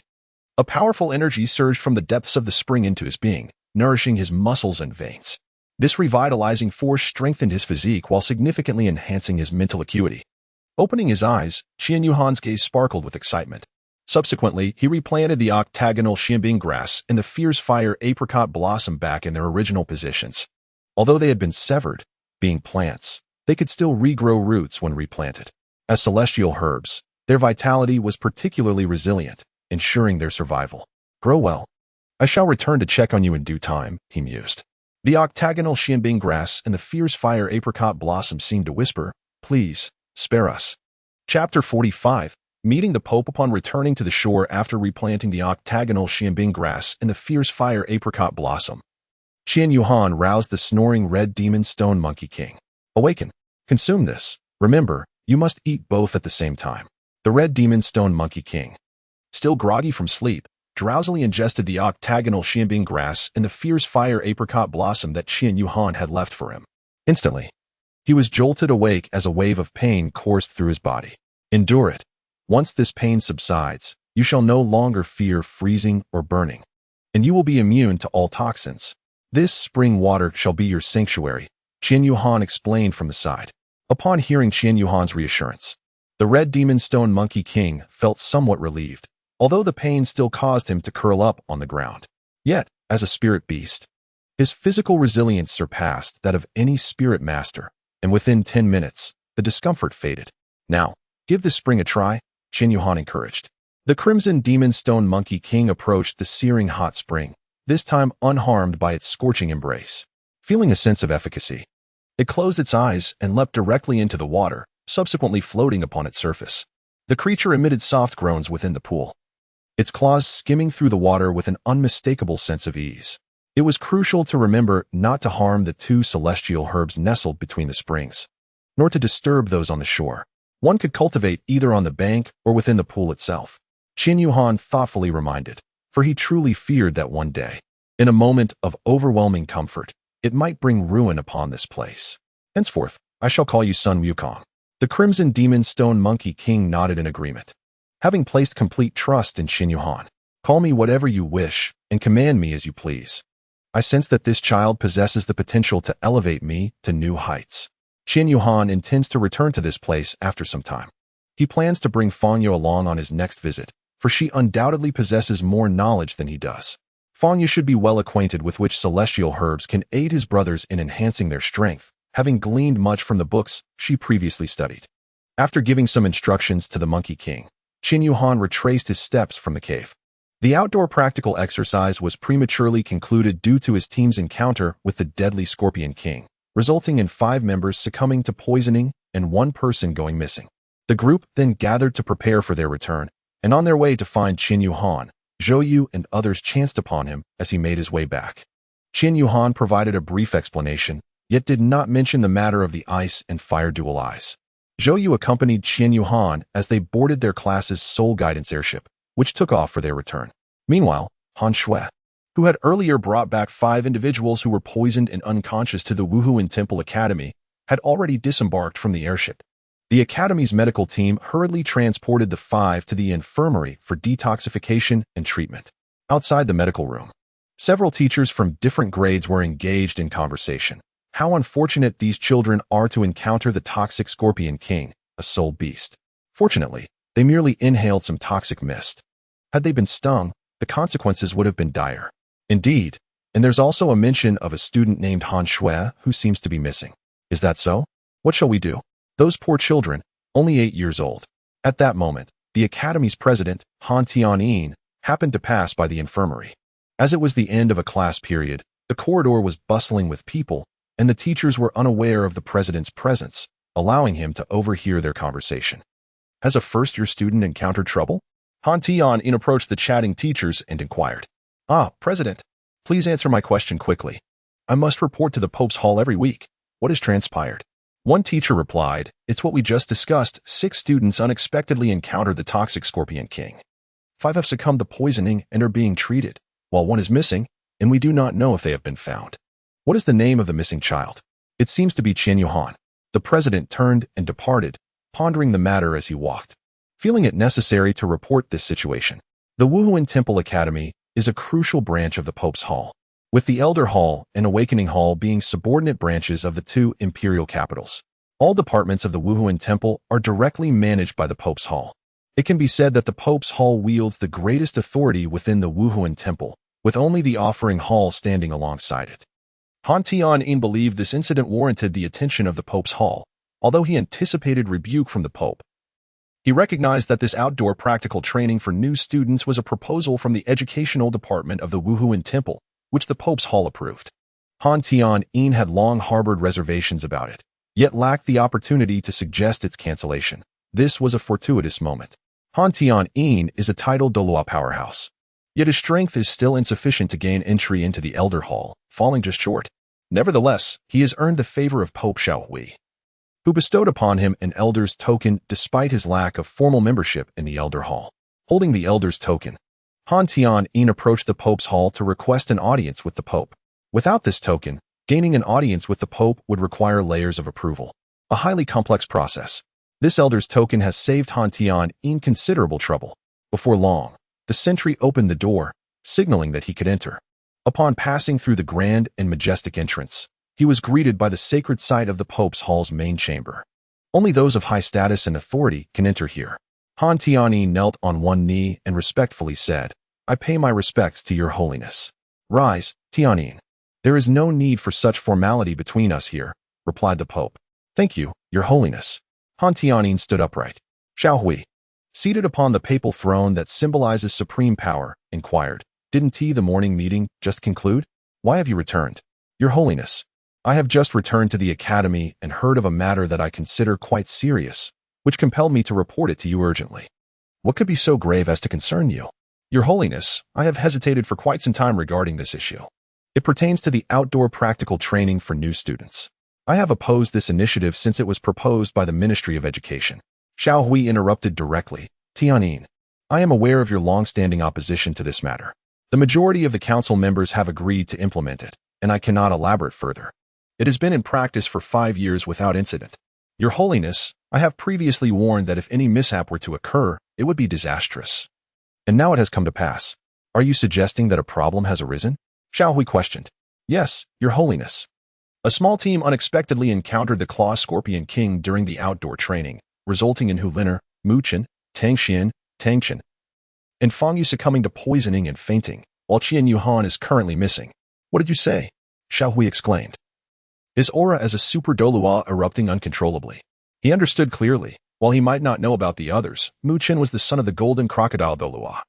A powerful energy surged from the depths of the spring into his being, nourishing his muscles and veins. This revitalizing force strengthened his physique while significantly enhancing his mental acuity. Opening his eyes, Qian Yuhan's gaze sparkled with excitement. Subsequently, he replanted the octagonal xianbing grass and the fierce fire apricot blossom back in their original positions. Although they had been severed, being plants, they could still regrow roots when replanted. As celestial herbs, their vitality was particularly resilient, ensuring their survival. Grow well. I shall return to check on you in due time, he mused. The octagonal xianbing grass and the fierce fire apricot blossom seemed to whisper, please, spare us. Chapter 45. Meeting the Pope upon returning to the shore after replanting the octagonal xianbing grass and the fierce fire apricot blossom, Qian Yuhan roused the snoring Red Demon Stone Monkey King. Awaken. Consume this. Remember, you must eat both at the same time. The Red Demon Stone Monkey King, still groggy from sleep, drowsily ingested the octagonal xianbing grass and the fierce fire apricot blossom that Qian Yuhan had left for him. Instantly, he was jolted awake as a wave of pain coursed through his body. Endure it. Once this pain subsides, you shall no longer fear freezing or burning, and you will be immune to all toxins. This spring water shall be your sanctuary, Qian Yuhan explained from the side. Upon hearing Qian Yuhan's reassurance, the Red Demon Stone Monkey King felt somewhat relieved, although the pain still caused him to curl up on the ground. Yet, as a spirit beast, his physical resilience surpassed that of any spirit master, and within 10 minutes, the discomfort faded. Now, give this spring a try, Qian Yuhan encouraged. The Crimson Demon Stone Monkey King approached the searing hot spring, this time unharmed by its scorching embrace. Feeling a sense of efficacy, it closed its eyes and leapt directly into the water, subsequently floating upon its surface. The creature emitted soft groans within the pool, its claws skimming through the water with an unmistakable sense of ease. It was crucial to remember not to harm the 2 celestial herbs nestled between the springs, nor to disturb those on the shore. One could cultivate either on the bank or within the pool itself, Qian Yuhan thoughtfully reminded, for he truly feared that one day, in a moment of overwhelming comfort, it might bring ruin upon this place. Henceforth, I shall call you Sun Wukong. The Crimson Demon Stone Monkey King nodded in agreement. Having placed complete trust in Qian Yuhan, call me whatever you wish and command me as you please. I sense that this child possesses the potential to elevate me to new heights. Qian Yuhan intends to return to this place after some time. He plans to bring Fangyo along on his next visit, for she undoubtedly possesses more knowledge than he does. Fanya should be well acquainted with which celestial herbs can aid his brothers in enhancing their strength, having gleaned much from the books she previously studied. After giving some instructions to the Monkey King, Qin Yuhan retraced his steps from the cave. The outdoor practical exercise was prematurely concluded due to his team's encounter with the deadly Scorpion King, resulting in 5 members succumbing to poisoning and 1 person going missing. The group then gathered to prepare for their return, and on their way to find Qin Yuhan, Zhou Yu and others chanced upon him as he made his way back. Qin Yuhan provided a brief explanation, yet did not mention the matter of the ice and fire dual eyes. Zhou Yu accompanied Qin Yuhan as they boarded their class's Soul Guidance airship, which took off for their return. Meanwhile, Han Shui, who had earlier brought back 5 individuals who were poisoned and unconscious to the Wuhuan Temple Academy, had already disembarked from the airship. The Academy's medical team hurriedly transported the 5 to the infirmary for detoxification and treatment. Outside the medical room, several teachers from different grades were engaged in conversation. How unfortunate these children are to encounter the toxic Scorpion King, a soul beast. Fortunately, they merely inhaled some toxic mist. Had they been stung, the consequences would have been dire. Indeed, and there's also a mention of a student named Han Shui who seems to be missing. Is that so? What shall we do? Those poor children, only 8 years old. At that moment, the Academy's president, Han Tianyin, happened to pass by the infirmary. As it was the end of a class period, the corridor was bustling with people, and the teachers were unaware of the president's presence, allowing him to overhear their conversation. Has a first-year student encountered trouble? Han Tianyin approached the chatting teachers and inquired. President, please answer my question quickly. I must report to the Pope's Hall every week. What has transpired? One teacher replied, it's what we just discussed. 6 students unexpectedly encountered the toxic Scorpion King. 5 have succumbed to poisoning and are being treated, while 1 is missing, and we do not know if they have been found. What is the name of the missing child? It seems to be Qin Yuhan. The president turned and departed, pondering the matter as he walked. Feeling it necessary to report this situation, the Wuhuan Temple Academy is a crucial branch of the Pope's Hall, with the Elder Hall and Awakening Hall being subordinate branches of the 2 imperial capitals. All departments of the Wuhuan Temple are directly managed by the Pope's Hall. It can be said that the Pope's Hall wields the greatest authority within the Wuhuan Temple, with only the Offering Hall standing alongside it. Han Tianyin believed this incident warranted the attention of the Pope's Hall, although he anticipated rebuke from the Pope. He recognized that this outdoor practical training for new students was a proposal from the educational department of the Wuhuan Temple, which the Pope's Hall approved. Han Tianyin had long harbored reservations about it, yet lacked the opportunity to suggest its cancellation. This was a fortuitous moment. Han Tianyin is a titled Douluo powerhouse, yet his strength is still insufficient to gain entry into the Elder Hall, falling just short. Nevertheless, he has earned the favor of Pope Xiaohui, who bestowed upon him an Elder's token despite his lack of formal membership in the Elder Hall. Holding the Elder's token, Han Tianyin approached the Pope's Hall to request an audience with the Pope. Without this token, gaining an audience with the Pope would require layers of approval, a highly complex process. This Elder's token has saved Han Tianyin considerable trouble. Before long, the sentry opened the door, signaling that he could enter. Upon passing through the grand and majestic entrance, he was greeted by the sacred sight of the Pope's Hall's main chamber. Only those of high status and authority can enter here. Han Tianyin knelt on one knee and respectfully said, I pay my respects to your holiness. Rise, Tianyin. There is no need for such formality between us here, replied the Pope. Thank you, your holiness. Han Tianyin stood upright. Xiaohui, seated upon the papal throne that symbolizes supreme power, inquired, didn't the morning meeting just conclude? Why have you returned? Your holiness, I have just returned to the academy and heard of a matter that I consider quite serious, which compelled me to report it to you urgently. What could be so grave as to concern you? Your holiness, I have hesitated for quite some time regarding this issue. It pertains to the outdoor practical training for new students. I have opposed this initiative since it was proposed by the Ministry of Education. Xiaohui interrupted directly. Tianyin, I am aware of your long-standing opposition to this matter. The majority of the council members have agreed to implement it, and I cannot elaborate further. It has been in practice for 5 years without incident. Your holiness, I have previously warned that if any mishap were to occur, it would be disastrous. And now it has come to pass. Are you suggesting that a problem has arisen? Xiaohui questioned. Yes, your holiness. A small team unexpectedly encountered the Claw Scorpion King during the outdoor training, resulting in Hu Liner, Mu Chen, Tang Xian, Tang Chen, and Fang Yu succumbing to poisoning and fainting, while Qian Yuhan is currently missing. What did you say? Xiao Hui exclaimed, his aura as a super Douluo erupting uncontrollably. He understood clearly. While he might not know about the others, Mu Qin was the son of the golden crocodile Douluo,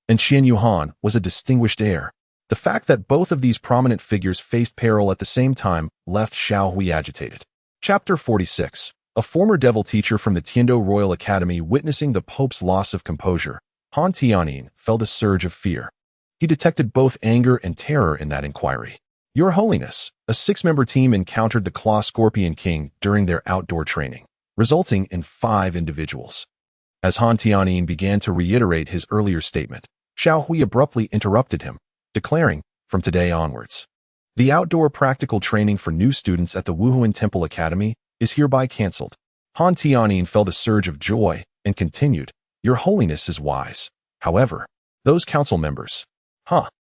and Qian Yuhan was a distinguished heir. The fact that both of these prominent figures faced peril at the same time left Xiao Hui agitated. Chapter 46. A former devil teacher from the Tiando Royal Academy witnessing the Pope's loss of composure, Han Tianyin felt a surge of fear. He detected both anger and terror in that inquiry. Your Holiness, a 6-member team encountered the Claw Scorpion King during their outdoor training, resulting in 5 individuals. As Han Tianyin began to reiterate his earlier statement, Xiao Hui abruptly interrupted him, declaring, from today onwards, the outdoor practical training for new students at the Wuhuan Temple Academy is hereby cancelled. Han Tianyin felt a surge of joy and continued, Your Holiness is wise. However, those council members,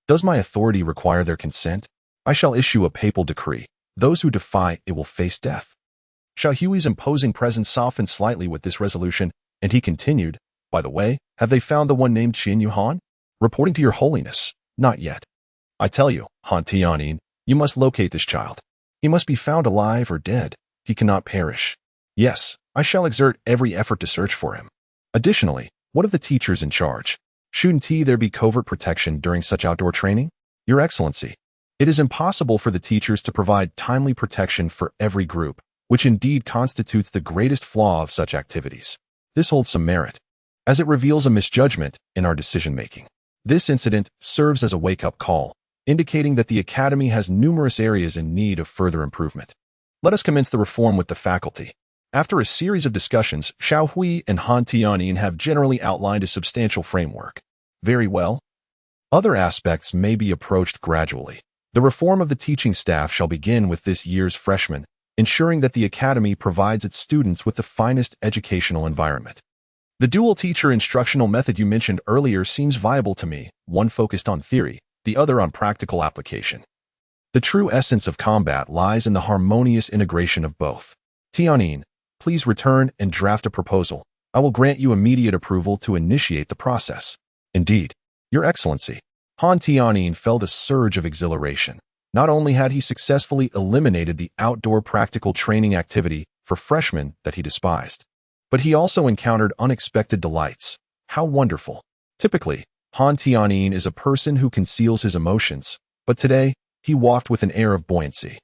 does my authority require their consent? I shall issue a papal decree. Those who defy it will face death. Xiao Hui's imposing presence softened slightly with this resolution, and he continued, By the way, have they found the one named Qian Yuhan? Reporting to Your Holiness, not yet. I tell you, Han Tianyin, you must locate this child. He must be found alive or dead. He cannot perish. Yes, I shall exert every effort to search for him. Additionally, what of the teachers in charge? Shouldn't there be covert protection during such outdoor training? Your Excellency, it is impossible for the teachers to provide timely protection for every group, which indeed constitutes the greatest flaw of such activities. This holds some merit, as it reveals a misjudgment in our decision-making. This incident serves as a wake-up call, indicating that the Academy has numerous areas in need of further improvement. Let us commence the reform with the faculty. After a series of discussions, Xiao Hui and Han Tianyin have generally outlined a substantial framework. Very well. Other aspects may be approached gradually. The reform of the teaching staff shall begin with this year's freshmen, ensuring that the Academy provides its students with the finest educational environment. The dual teacher instructional method you mentioned earlier seems viable to me, one focused on theory, the other on practical application. The true essence of combat lies in the harmonious integration of both. Tianyin, please return and draft a proposal. I will grant you immediate approval to initiate the process. Indeed, Your Excellency. Han Tianyin felt a surge of exhilaration. Not only had he successfully eliminated the outdoor practical training activity for freshmen that he despised, but he also encountered unexpected delights. How wonderful. Typically, Han Tianyin is a person who conceals his emotions, but today, he walked with an air of buoyancy,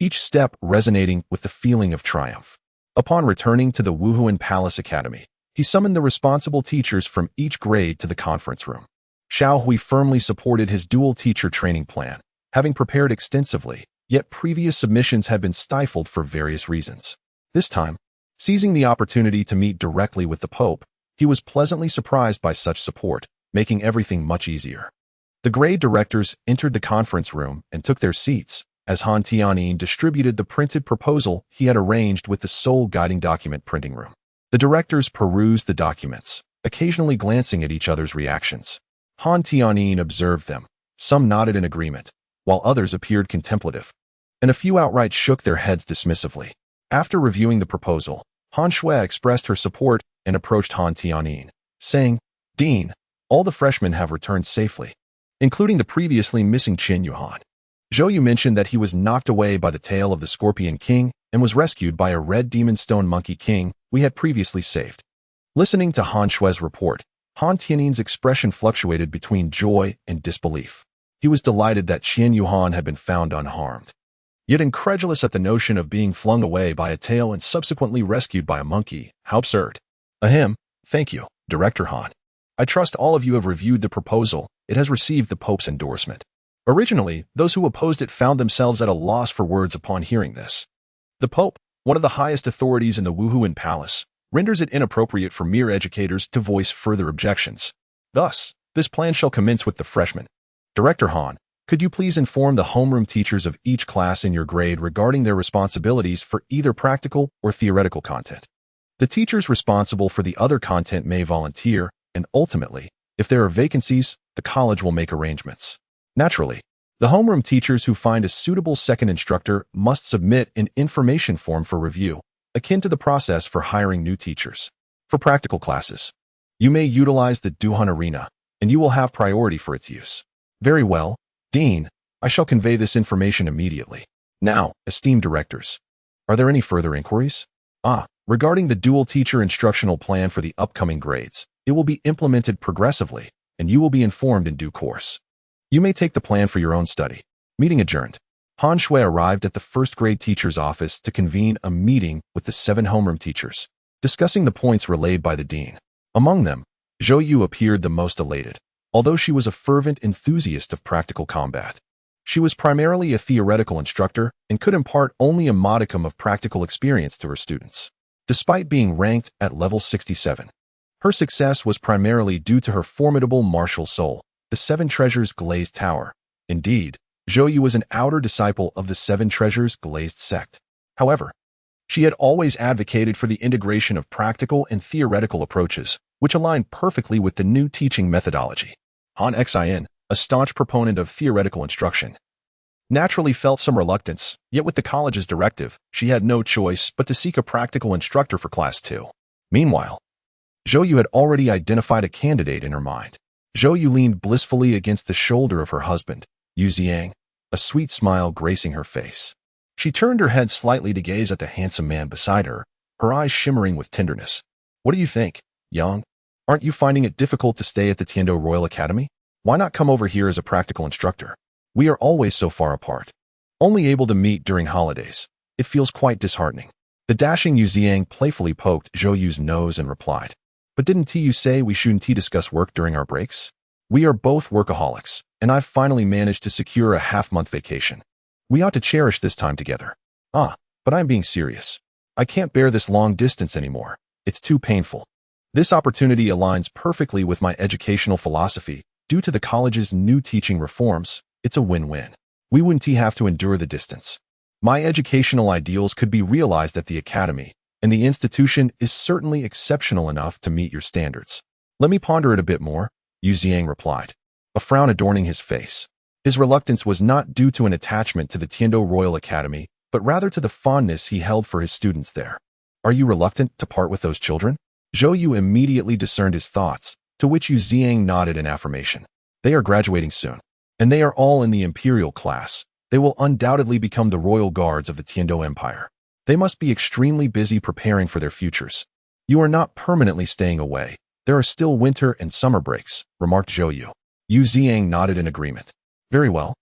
each step resonating with the feeling of triumph. Upon returning to the Wuhuan Palace Academy, he summoned the responsible teachers from each grade to the conference room. Xiao Hui firmly supported his dual teacher training plan, having prepared extensively, yet previous submissions had been stifled for various reasons. This time, seizing the opportunity to meet directly with the Pope, he was pleasantly surprised by such support, making everything much easier. The grade directors entered the conference room and took their seats, as Han Tianyin distributed the printed proposal he had arranged with the sole guiding document printing room. The directors perused the documents, occasionally glancing at each other's reactions. Han Tianyin observed them. Some nodded in agreement, while others appeared contemplative, and a few outright shook their heads dismissively. After reviewing the proposal, Han Shui expressed her support and approached Han Tianyin, saying, Dean, all the freshmen have returned safely, including the previously missing Qian Yuhan. Zhou Yu mentioned that he was knocked away by the tail of the Scorpion King and was rescued by a red demon stone monkey king we had previously saved. Listening to Han Shui's report, Han Tianyin's expression fluctuated between joy and disbelief. He was delighted that Qian Yuhan had been found unharmed, yet incredulous at the notion of being flung away by a tail and subsequently rescued by a monkey. How absurd. Ahem, thank you, Director Han. I trust all of you have reviewed the proposal. It has received the Pope's endorsement. Originally, those who opposed it found themselves at a loss for words upon hearing this. The Pope, one of the highest authorities in the Wuhuan Palace, renders it inappropriate for mere educators to voice further objections. Thus, this plan shall commence with the freshmen. Director Han, could you please inform the homeroom teachers of each class in your grade regarding their responsibilities for either practical or theoretical content? The teachers responsible for the other content may volunteer, and ultimately, if there are vacancies, the college will make arrangements. Naturally, the homeroom teachers who find a suitable second instructor must submit an information form for review, akin to the process for hiring new teachers. For practical classes, you may utilize the Duhan Arena, and you will have priority for its use. Very well, Dean. I shall convey this information immediately. Now, esteemed directors, are there any further inquiries? Regarding the dual teacher instructional plan for the upcoming grades, it will be implemented progressively, and you will be informed in due course. You may take the plan for your own study. Meeting adjourned. Han Shui arrived at the first grade teacher's office to convene a meeting with the 7 homeroom teachers, discussing the points relayed by the dean. Among them, Zhou Yu appeared the most elated, although she was a fervent enthusiast of practical combat. She was primarily a theoretical instructor and could impart only a modicum of practical experience to her students. Despite being ranked at level 67, her success was primarily due to her formidable martial soul, the 7 Treasures Glazed Tower. Indeed, Zhou Yu was an outer disciple of the 7 Treasures Glazed sect. However, she had always advocated for the integration of practical and theoretical approaches, which aligned perfectly with the new teaching methodology. Han Xin, a staunch proponent of theoretical instruction, naturally felt some reluctance, yet with the college's directive, she had no choice but to seek a practical instructor for Class 2. Meanwhile, Zhou Yu had already identified a candidate in her mind. Zhou Yu leaned blissfully against the shoulder of her husband, Yu Ziang, a sweet smile gracing her face. She turned her head slightly to gaze at the handsome man beside her, her eyes shimmering with tenderness. What do you think, Yang? Aren't you finding it difficult to stay at the Tiando Royal Academy? Why not come over here as a practical instructor? We are always so far apart, only able to meet during holidays. It feels quite disheartening. The dashing Yu Ziang playfully poked Zhou Yu's nose and replied, But didn't you say we shouldn't discuss work during our breaks? We are both workaholics, and I've finally managed to secure a half-month vacation. We ought to cherish this time together. But I'm being serious. I can't bear this long distance anymore. It's too painful. This opportunity aligns perfectly with my educational philosophy. Due to the college's new teaching reforms, it's a win-win. We wouldn't have to endure the distance. My educational ideals could be realized at the academy, and the institution is certainly exceptional enough to meet your standards. Let me ponder it a bit more, Yu Ziang replied, a frown adorning his face. His reluctance was not due to an attachment to the Tiando Royal Academy, but rather to the fondness he held for his students there. Are you reluctant to part with those children? Zhou Yu immediately discerned his thoughts, to which Yu Ziang nodded in affirmation. They are graduating soon, and they are all in the imperial class. They will undoubtedly become the royal guards of the Tiando Empire. They must be extremely busy preparing for their futures. You are not permanently staying away. There are still winter and summer breaks, remarked Zhou Yu. Yu Ziang nodded in agreement. Very well.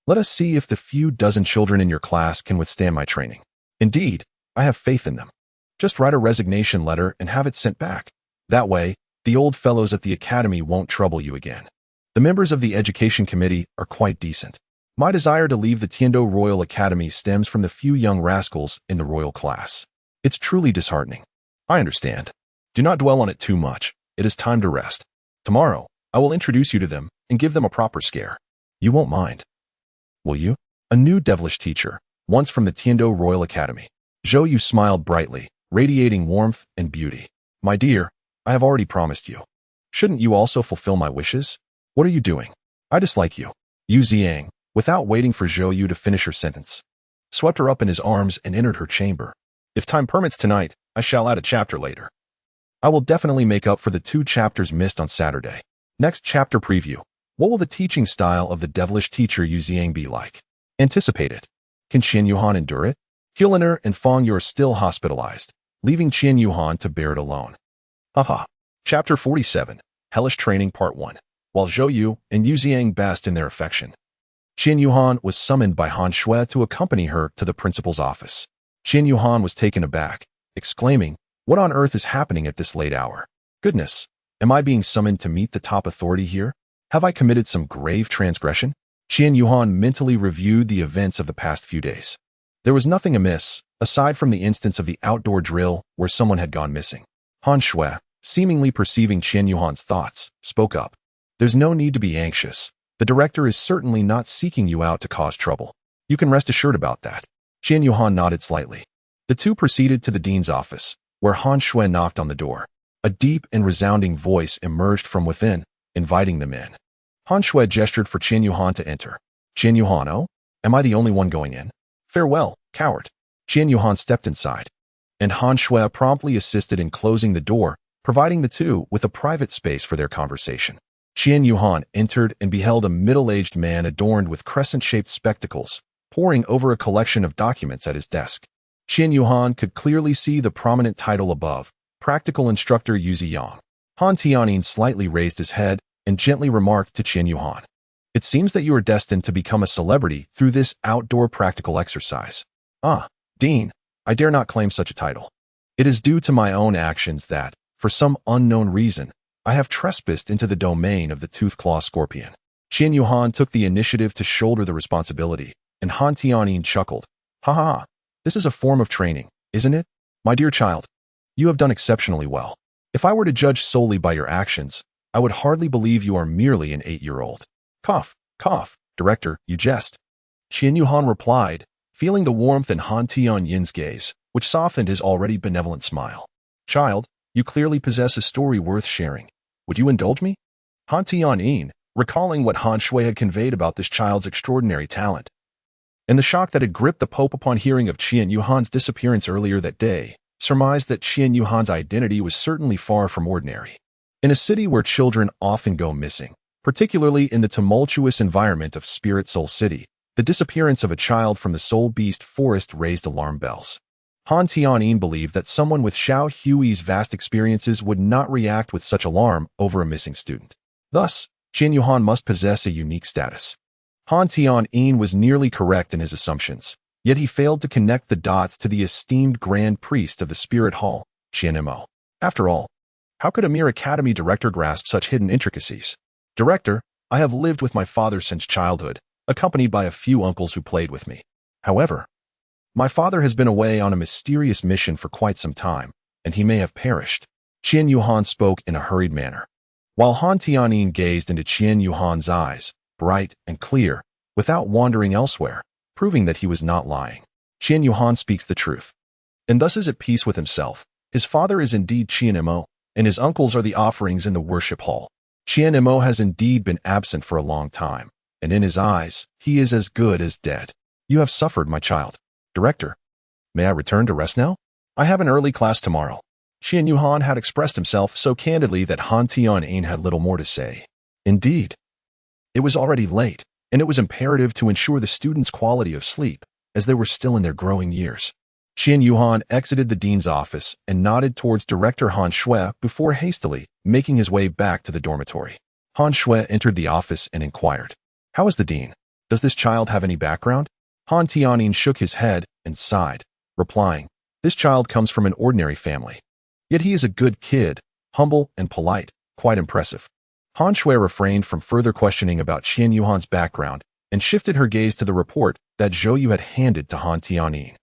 Let us see if the few dozen children in your class can withstand my training. Indeed, I have faith in them. Just write a resignation letter and have it sent back. That way, the old fellows at the academy won't trouble you again. The members of the education committee are quite decent. My desire to leave the Tiando Royal Academy stems from the few young rascals in the royal class. It's truly disheartening. I understand. Do not dwell on it too much. It is time to rest. Tomorrow, I will introduce you to them and give them a proper scare. You won't mind, will you? A new devilish teacher, once from the Tiando Royal Academy. Zhou Yu smiled brightly, radiating warmth and beauty. My dear, I have already promised you. Shouldn't you also fulfill my wishes? What are you doing? I dislike you. Yu Ziang, without waiting for Zhou Yu to finish her sentence, swept her up in his arms and entered her chamber. If time permits tonight, I shall add a chapter later. I will definitely make up for the 2 chapters missed on Saturday. Next chapter preview. What will the teaching style of the devilish teacher Yu Ziang be like? Anticipate it. Can Qian Yuhan endure it? Huliner and Fong Yu are still hospitalized, leaving Qian Yuhan to bear it alone. Chapter 47. Hellish Training Part 1. While Zhou Yu and Yu Ziang basked in their affection, Qian Yuhan was summoned by Han Shui to accompany her to the principal's office. Qian Yuhan was taken aback, exclaiming, What on earth is happening at this late hour? Goodness, am I being summoned to meet the top authority here? Have I committed some grave transgression? Qian Yuhan mentally reviewed the events of the past few days. There was nothing amiss, aside from the instance of the outdoor drill where someone had gone missing. Han Shui, seemingly perceiving Qian Yuhan's thoughts, spoke up. There's no need to be anxious. The director is certainly not seeking you out to cause trouble. You can rest assured about that. Qian Yuhan nodded slightly. The two proceeded to the dean's office, where Han Shui knocked on the door. A deep and resounding voice emerged from within, inviting them in. Han Shui gestured for Qian Yuhan to enter. Qian Yuhan, oh? Am I the only one going in? Farewell, coward. Qian Yuhan stepped inside, and Han Shui promptly assisted in closing the door, providing the two with a private space for their conversation. Qian Yuhan entered and beheld a middle-aged man adorned with crescent-shaped spectacles, poring over a collection of documents at his desk. Qian Yuhan could clearly see the prominent title above, Practical Instructor Yu Ziyang. Han Tianyin slightly raised his head and gently remarked to Qian Yuhan, "It seems that you are destined to become a celebrity through this outdoor practical exercise." "Ah, Dean, I dare not claim such a title. It is due to my own actions that, for some unknown reason, I have trespassed into the domain of the tooth-claw scorpion." Qian Yuhan took the initiative to shoulder the responsibility, and Han Tianyin chuckled. "Ha ha, this is a form of training, isn't it? My dear child, you have done exceptionally well. If I were to judge solely by your actions, I would hardly believe you are merely an 8-year-old. Cough, cough, director, you jest." Qian Yuhan replied, feeling the warmth in Han Tianyin's gaze, which softened his already benevolent smile. "Child, you clearly possess a story worth sharing. Would you indulge me?" Han Tianyin, recalling what Han Shui had conveyed about this child's extraordinary talent, and the shock that had gripped the Pope upon hearing of Qian Yuhan's disappearance earlier that day, surmised that Qian Yuhan's identity was certainly far from ordinary. In a city where children often go missing, particularly in the tumultuous environment of Spirit Soul City, the disappearance of a child from the Soul Beast Forest raised alarm bells. Han Tianyin believed that someone with Xiao Hui's vast experiences would not react with such alarm over a missing student. Thus, Qian Yuhan must possess a unique status. Han Tianyin was nearly correct in his assumptions, yet he failed to connect the dots to the esteemed Grand Priest of the Spirit Hall, Qian Mo. After all, how could a mere academy director grasp such hidden intricacies? "Director, I have lived with my father since childhood, accompanied by a few uncles who played with me. However, my father has been away on a mysterious mission for quite some time, and he may have perished." Qian Yuhan spoke in a hurried manner. While Han Tianyin gazed into Qian Yuhan's eyes, bright and clear, without wandering elsewhere, proving that he was not lying. Qian Yuhan speaks the truth, and thus is at peace with himself. His father is indeed Qian Mo, and his uncles are the offerings in the worship hall. Qian Mo has indeed been absent for a long time, and in his eyes, he is as good as dead. "You have suffered, my child. Director, may I return to rest now? I have an early class tomorrow." Qian Yuhan had expressed himself so candidly that Han Tianyin had little more to say. Indeed, it was already late, and it was imperative to ensure the students' quality of sleep, as they were still in their growing years. Qian Yuhan exited the dean's office and nodded towards Director Han Shui before hastily making his way back to the dormitory. Han Shui entered the office and inquired, "How is the dean? Does this child have any background?" Han Tianyin shook his head and sighed, replying, "This child comes from an ordinary family. Yet he is a good kid, humble and polite, quite impressive." Han Shui refrained from further questioning about Qian Yuhan's background and shifted her gaze to the report that Zhou Yu had handed to Han Tianyin.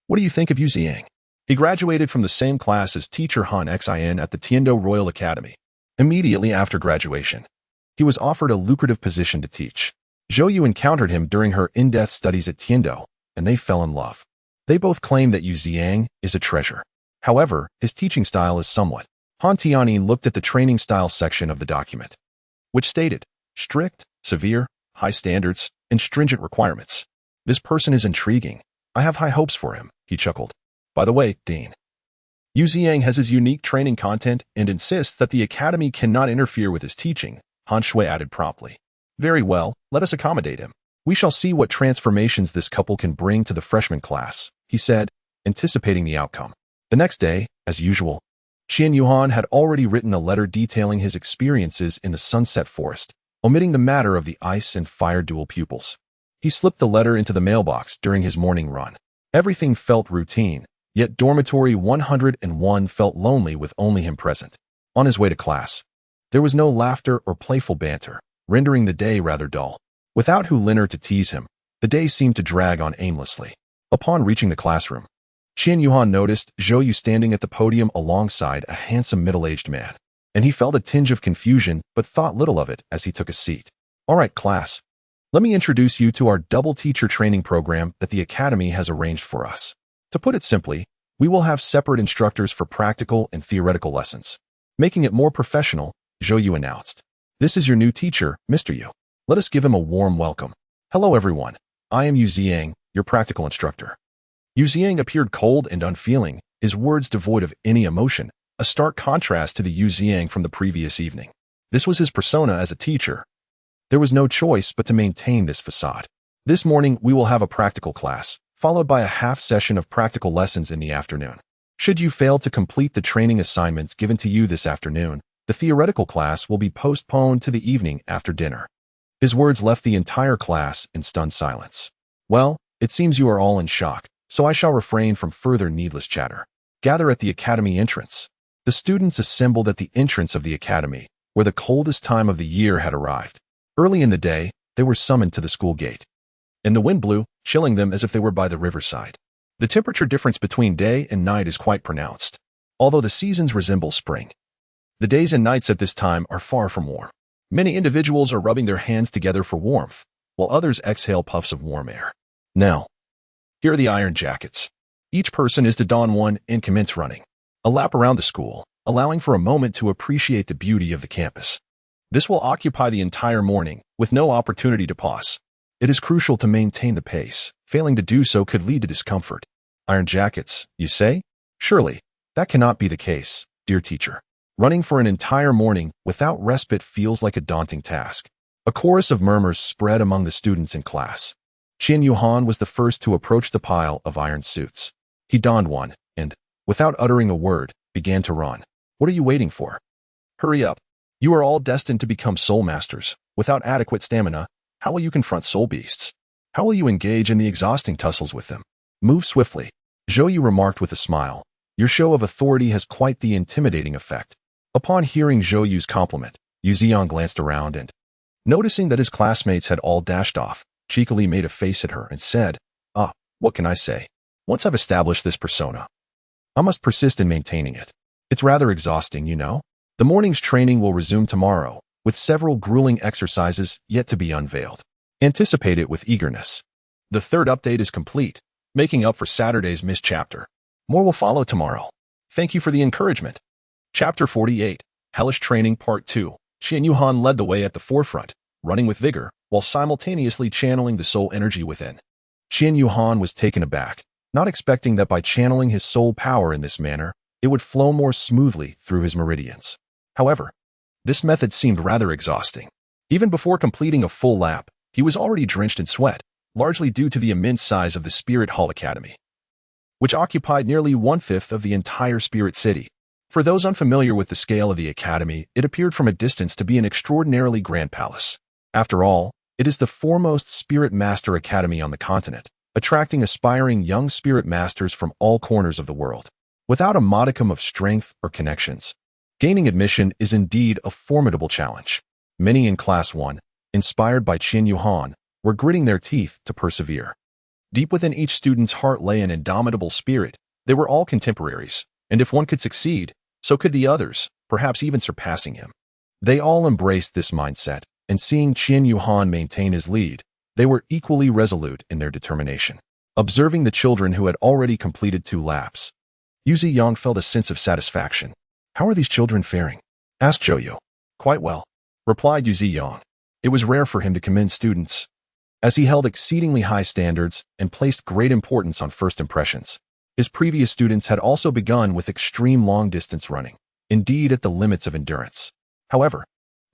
"What do you think of Yu Ziyang? He graduated from the same class as teacher Han Xin at the Tiando Royal Academy. Immediately after graduation, he was offered a lucrative position to teach. Zhou Yu encountered him during her in-depth studies at Tiando, and they fell in love. They both claim that Yu Ziyang is a treasure. However, his teaching style is somewhat." Han Tianyin looked at the training style section of the document, which stated, "Strict, severe, high standards, and stringent requirements. This person is intriguing. I have high hopes for him," he chuckled. "By the way, Dean, Yu Ziyang has his unique training content and insists that the academy cannot interfere with his teaching," Han Shui added promptly. "Very well, let us accommodate him. We shall see what transformations this couple can bring to the freshman class," he said, anticipating the outcome. The next day, as usual, Qian Yuhan had already written a letter detailing his experiences in the Sunset Forest, omitting the matter of the ice and fire dual pupils. He slipped the letter into the mailbox during his morning run. Everything felt routine, yet dormitory 101 felt lonely with only him present. On his way to class, there was no laughter or playful banter, rendering the day rather dull. Without Hu Liner to tease him, the day seemed to drag on aimlessly. Upon reaching the classroom, Qian Yuhan noticed Zhou Yu standing at the podium alongside a handsome middle-aged man, and he felt a tinge of confusion but thought little of it as he took a seat. "All right, class. Let me introduce you to our double teacher training program that the academy has arranged for us. To put it simply, we will have separate instructors for practical and theoretical lessons." Making it more professional, Zhou Yu announced, "This is your new teacher, Mr. Yu. Let us give him a warm welcome." "Hello everyone. I am Yu Ziyang, your practical instructor." Yu Ziyang appeared cold and unfeeling, his words devoid of any emotion, a stark contrast to the Yu Ziyang from the previous evening. This was his persona as a teacher. There was no choice but to maintain this facade. This morning, we will have a practical class, followed by a half session of practical lessons in the afternoon. Should you fail to complete the training assignments given to you this afternoon, the theoretical class will be postponed to the evening after dinner. His words left the entire class in stunned silence. Well, it seems you are all in shock, so I shall refrain from further needless chatter. Gather at the academy entrance. The students assembled at the entrance of the academy, where the coldest time of the year had arrived. Early in the day, they were summoned to the school gate, and the wind blew, chilling them as if they were by the riverside. The temperature difference between day and night is quite pronounced, although the seasons resemble spring. The days and nights at this time are far from warm. Many individuals are rubbing their hands together for warmth, while others exhale puffs of warm air. Now, here are the iron jackets. Each person is to don one and commence running a lap around the school, allowing for a moment to appreciate the beauty of the campus. This will occupy the entire morning, with no opportunity to pause. It is crucial to maintain the pace. Failing to do so could lead to discomfort. Iron jackets, you say? Surely, that cannot be the case, dear teacher. Running for an entire morning without respite feels like a daunting task. A chorus of murmurs spread among the students in class. Qian Yuhan was the first to approach the pile of iron suits. He donned one, and, without uttering a word, began to run. What are you waiting for? Hurry up. You are all destined to become soul masters. Without adequate stamina, how will you confront soul beasts? How will you engage in the exhausting tussles with them? Move swiftly. Zhou Yu remarked with a smile. Your show of authority has quite the intimidating effect. Upon hearing Zhou Yu's compliment, Yu Ziyan glanced around and, noticing that his classmates had all dashed off, cheekily made a face at her and said, what can I say? Once I've established this persona, I must persist in maintaining it. It's rather exhausting, you know? The morning's training will resume tomorrow, with several grueling exercises yet to be unveiled. Anticipate it with eagerness. The third update is complete, making up for Saturday's missed chapter. More will follow tomorrow. Thank you for the encouragement. Chapter 48, Hellish Training Part 2. Qian Yuhan led the way at the forefront, running with vigor, while simultaneously channeling the soul energy within. Qian Yuhan was taken aback, not expecting that by channeling his soul power in this manner, it would flow more smoothly through his meridians. However, this method seemed rather exhausting. Even before completing a full lap, he was already drenched in sweat, largely due to the immense size of the Spirit Hall Academy, which occupied nearly 1/5 of the entire Spirit City. For those unfamiliar with the scale of the academy, it appeared from a distance to be an extraordinarily grand palace. After all, it is the foremost Spirit Master Academy on the continent, attracting aspiring young Spirit Masters from all corners of the world. Without a modicum of strength or connections, gaining admission is indeed a formidable challenge. Many in Class 1, inspired by Qian Yuhan, were gritting their teeth to persevere. Deep within each student's heart lay an indomitable spirit. They were all contemporaries, and if one could succeed, so could the others, perhaps even surpassing him. They all embraced this mindset, and seeing Qian Yuhan maintain his lead, they were equally resolute in their determination. Observing the children who had already completed 2 laps, Yu Ziyang felt a sense of satisfaction. How are these children faring? Asked Zhou Yu. Quite well, replied Yu Ziyang. It was rare for him to commend students, as he held exceedingly high standards and placed great importance on first impressions. His previous students had also begun with extreme long-distance running, indeed at the limits of endurance. However,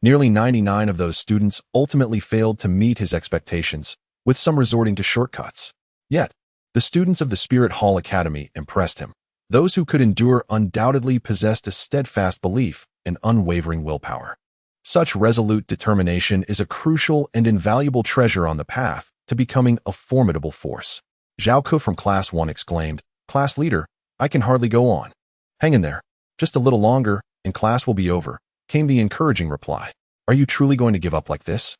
nearly 99 of those students ultimately failed to meet his expectations, with some resorting to shortcuts. Yet, the students of the Spirit Hall Academy impressed him. Those who could endure undoubtedly possessed a steadfast belief and unwavering willpower. Such resolute determination is a crucial and invaluable treasure on the path to becoming a formidable force. Zhao Ke from Class 1 exclaimed, "Class leader, I can hardly go on." "Hang in there. Just a little longer, and class will be over," came the encouraging reply. "Are you truly going to give up like this?"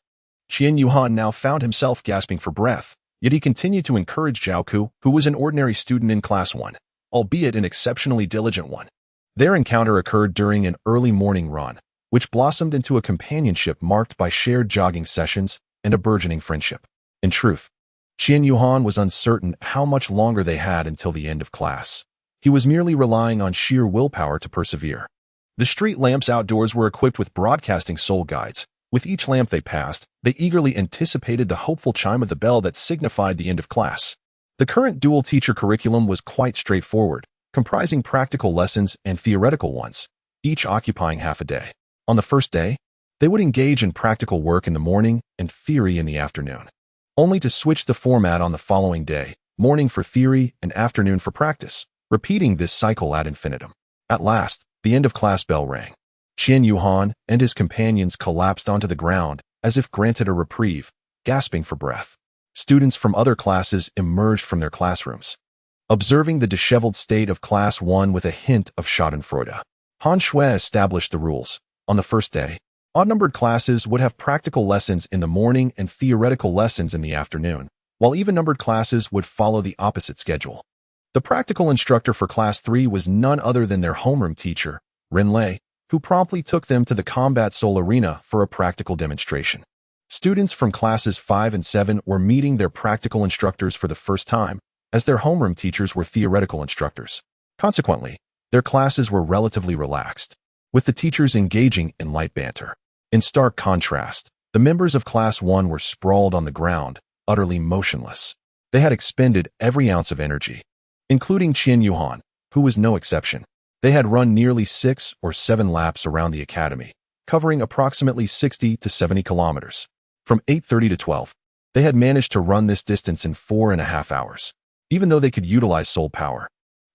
Qian Yuhan now found himself gasping for breath, yet he continued to encourage Zhao Ke, who was an ordinary student in Class 1, albeit an exceptionally diligent one. Their encounter occurred during an early morning run, which blossomed into a companionship marked by shared jogging sessions and a burgeoning friendship. In truth, Qian Yuhan was uncertain how much longer they had until the end of class. He was merely relying on sheer willpower to persevere. The street lamps outdoors were equipped with broadcasting soul guides. With each lamp they passed, they eagerly anticipated the hopeful chime of the bell that signified the end of class. The current dual teacher curriculum was quite straightforward, comprising practical lessons and theoretical ones, each occupying half a day. On the first day, They would engage in practical work in the morning and theory in the afternoon, only to switch the format on the following day, morning for theory and afternoon for practice, repeating this cycle ad infinitum. At last, the end of class bell rang. Qian Yuhan and his companions collapsed onto the ground as if granted a reprieve, gasping for breath. Students from other classes emerged from their classrooms, observing the disheveled state of Class 1 with a hint of schadenfreude. Han Shui established the rules. On the first day, odd-numbered classes would have practical lessons in the morning and theoretical lessons in the afternoon, while even-numbered classes would follow the opposite schedule. The practical instructor for Class 3 was none other than their homeroom teacher, Ren Lei, who promptly took them to the Combat Soul Arena for a practical demonstration. Students from Classes 5 and 7 were meeting their practical instructors for the first time, as their homeroom teachers were theoretical instructors. Consequently, their classes were relatively relaxed, with the teachers engaging in light banter. In stark contrast, the members of Class 1 were sprawled on the ground, utterly motionless. They had expended every ounce of energy, including Qian Yuhan, who was no exception. They had run nearly 6 or 7 laps around the academy, covering approximately 60 to 70 kilometers. From 8:30 to 12, they had managed to run this distance in 4.5 hours, even though they could utilize soul power.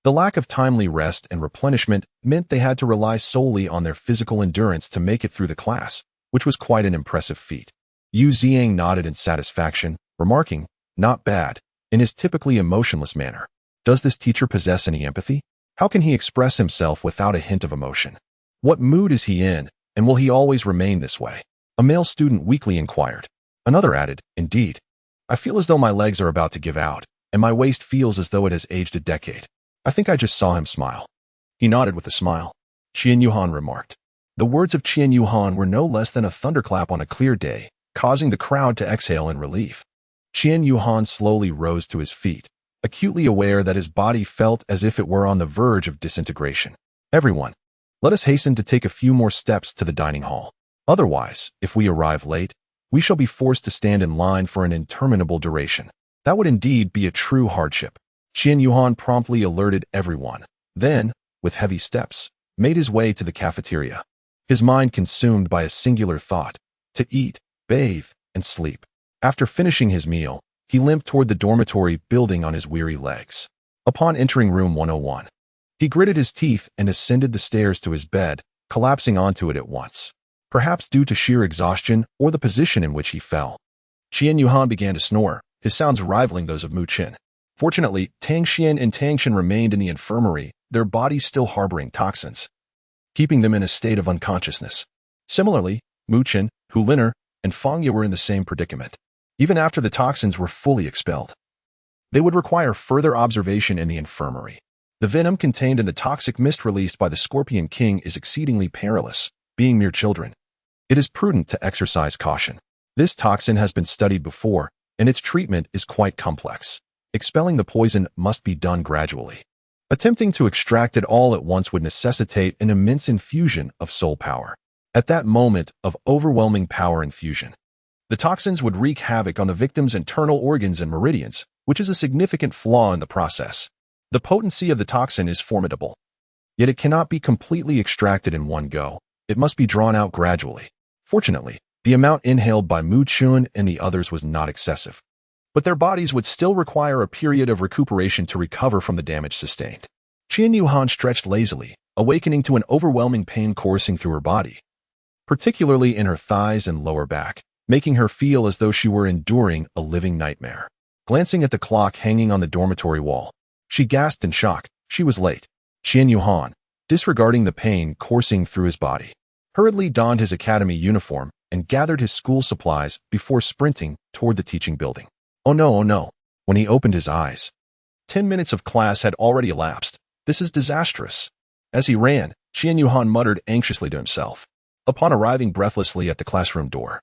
The lack of timely rest and replenishment meant they had to rely solely on their physical endurance to make it through the class, which was quite an impressive feat. Yu Ziang nodded in satisfaction, remarking, "Not bad," in his typically emotionless manner. Does this teacher possess any empathy? How can he express himself without a hint of emotion? What mood is he in, and will he always remain this way? A male student weakly inquired. Another added, "Indeed. I feel as though my legs are about to give out, and my waist feels as though it has aged a decade. I think I just saw him smile." He nodded with a smile. Qian Yuhan remarked. The words of Qian Yuhan were no less than a thunderclap on a clear day, causing the crowd to exhale in relief. Qian Yuhan slowly rose to his feet, acutely aware that his body felt as if it were on the verge of disintegration. "Everyone, let us hasten to take a few more steps to the dining hall. Otherwise, if we arrive late, we shall be forced to stand in line for an interminable duration. That would indeed be a true hardship." Qian Yuhan promptly alerted everyone, then, with heavy steps, made his way to the cafeteria, his mind consumed by a singular thought: to eat, bathe, and sleep. After finishing his meal, he limped toward the dormitory building on his weary legs. Upon entering room 101, he gritted his teeth and ascended the stairs to his bed, collapsing onto it at once, perhaps due to sheer exhaustion or the position in which he fell. Qian Yuhan began to snore, his sounds rivaling those of Mu Qin. Fortunately, Tang Xian and Tang Shen remained in the infirmary, their bodies still harboring toxins, keeping them in a state of unconsciousness. Similarly, Mu Qin, Hu Liner, and Fang Ye were in the same predicament. Even after the toxins were fully expelled, they would require further observation in the infirmary. The venom contained in the toxic mist released by the Scorpion King is exceedingly perilous. Being mere children, it is prudent to exercise caution. This toxin has been studied before, and its treatment is quite complex. Expelling the poison must be done gradually. Attempting to extract it all at once would necessitate an immense infusion of soul power. At that moment of overwhelming power infusion, the toxins would wreak havoc on the victim's internal organs and meridians, which is a significant flaw in the process. The potency of the toxin is formidable, yet it cannot be completely extracted in one go. It must be drawn out gradually. Fortunately, the amount inhaled by Mu Chun and the others was not excessive, but their bodies would still require a period of recuperation to recover from the damage sustained. Qian Yuhan stretched lazily, awakening to an overwhelming pain coursing through her body, particularly in her thighs and lower back, making her feel as though she were enduring a living nightmare. Glancing at the clock hanging on the dormitory wall, she gasped in shock. She was late. Qian Yuhan, disregarding the pain coursing through his body, hurriedly donned his academy uniform and gathered his school supplies before sprinting toward the teaching building. Oh no, oh no. When he opened his eyes, 10 minutes of class had already elapsed. This is disastrous. As he ran, Qian Yuhan muttered anxiously to himself. Upon arriving breathlessly at the classroom door,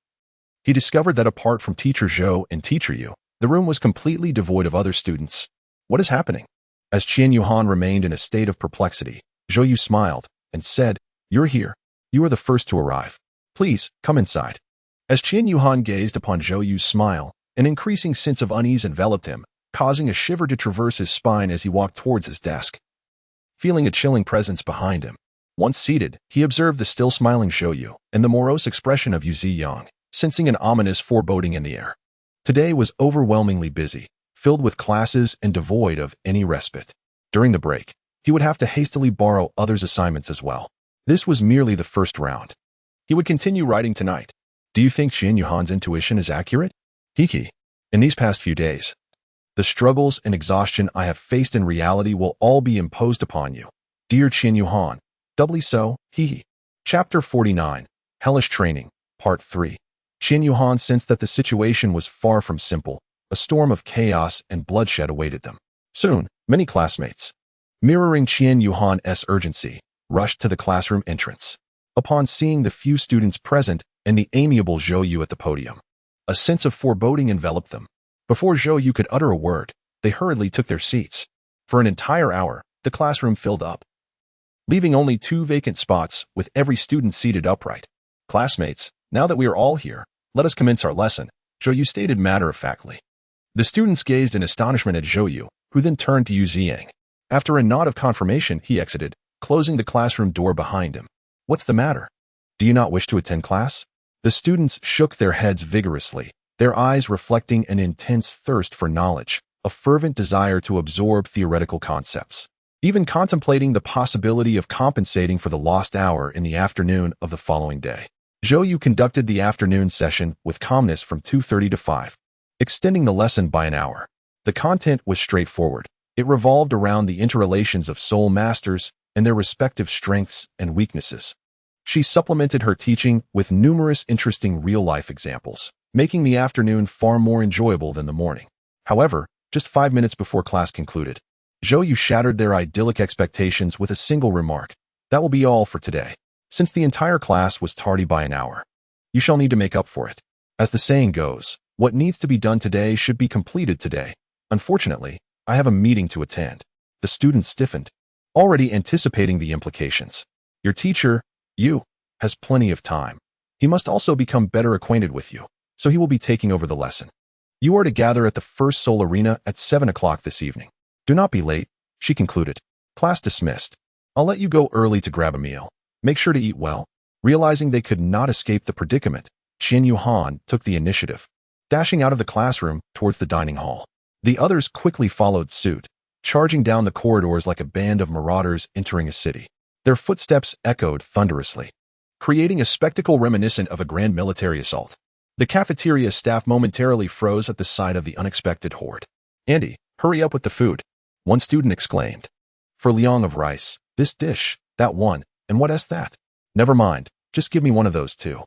he discovered that apart from Teacher Zhou and Teacher Yu, the room was completely devoid of other students. What is happening? As Qian Yuhan remained in a state of perplexity, Zhou Yu smiled and said, "You're here. You are the first to arrive. Please, come inside." As Qian Yuhan gazed upon Zhou Yu's smile, an increasing sense of unease enveloped him, causing a shiver to traverse his spine as he walked towards his desk. Feeling a chilling presence behind him, Once seated, he observed the still smiling Zhou Yu and the morose expression of Yu Ziyang, sensing an ominous foreboding in the air. Today was overwhelmingly busy, filled with classes and devoid of any respite. During the break, he would have to hastily borrow others' assignments as well. This was merely the first round. He would continue writing tonight. Do you think Qian Yuhan's intuition is accurate? Hiki. In these past few days, the struggles and exhaustion I have faced in reality will all be imposed upon you. Dear Qian Yuhan, doubly so, hee. Chapter 49, Hellish Training, Part 3. Qian Yuhan sensed that the situation was far from simple. A storm of chaos and bloodshed awaited them. Soon, many classmates, mirroring Qian Yuhan's urgency, rushed to the classroom entrance. Upon seeing the few students present and the amiable Zhou Yu at the podium, a sense of foreboding enveloped them. Before Zhou Yu could utter a word, they hurriedly took their seats. For an entire hour, the classroom filled up, leaving only 2 vacant spots with every student seated upright. Classmates, now that we are all here, let us commence our lesson, Zhou Yu stated matter-of-factly. The students gazed in astonishment at Zhou Yu, who then turned to Yu Ziyang. After a nod of confirmation, he exited, closing the classroom door behind him. What's the matter? Do you not wish to attend class? The students shook their heads vigorously, their eyes reflecting an intense thirst for knowledge, a fervent desire to absorb theoretical concepts, even contemplating the possibility of compensating for the lost hour in the afternoon of the following day. Zhou Yu conducted the afternoon session with calmness from 2:30 to 5, extending the lesson by an hour. The content was straightforward. It revolved around the interrelations of soul masters and their respective strengths and weaknesses. She supplemented her teaching with numerous interesting real-life examples, making the afternoon far more enjoyable than the morning. However, just 5 minutes before class concluded, Zhou Yu shattered their idyllic expectations with a single remark. That will be all for today. Since the entire class was tardy by an hour, you shall need to make up for it. As the saying goes, what needs to be done today should be completed today. Unfortunately, I have a meeting to attend. The students stiffened, already anticipating the implications. Your teacher, Yu, has plenty of time. He must also become better acquainted with you, so he will be taking over the lesson. You are to gather at the first Soul Arena at 7 o'clock this evening. Do not be late, she concluded. Class dismissed. I'll let you go early to grab a meal. Make sure to eat well. Realizing they could not escape the predicament, Qian Yuhan took the initiative, dashing out of the classroom towards the dining hall. The others quickly followed suit, charging down the corridors like a band of marauders entering a city. Their footsteps echoed thunderously, creating a spectacle reminiscent of a grand military assault. The cafeteria staff momentarily froze at the sight of the unexpected horde. Andy, hurry up with the food, one student exclaimed. For liang of rice, this dish, that one, and what is that? Never mind, just give me one of those too.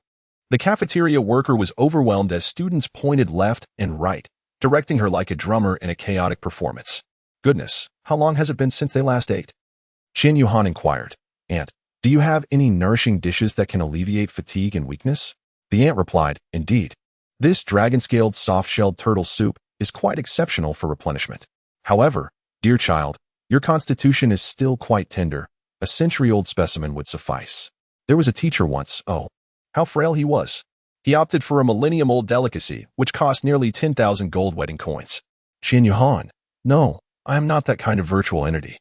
The cafeteria worker was overwhelmed as students pointed left and right, directing her like a drummer in a chaotic performance. Goodness, how long has it been since they last ate? Qian Yuhan inquired. Aunt, do you have any nourishing dishes that can alleviate fatigue and weakness? The aunt replied, indeed. This dragon-scaled soft-shelled turtle soup is quite exceptional for replenishment. However, dear child, your constitution is still quite tender. A century-old specimen would suffice. There was a teacher once, oh, how frail he was. He opted for a millennium-old delicacy, which cost nearly 10,000 gold wedding coins. Qian Yuhan, no, I am not that kind of virtual entity.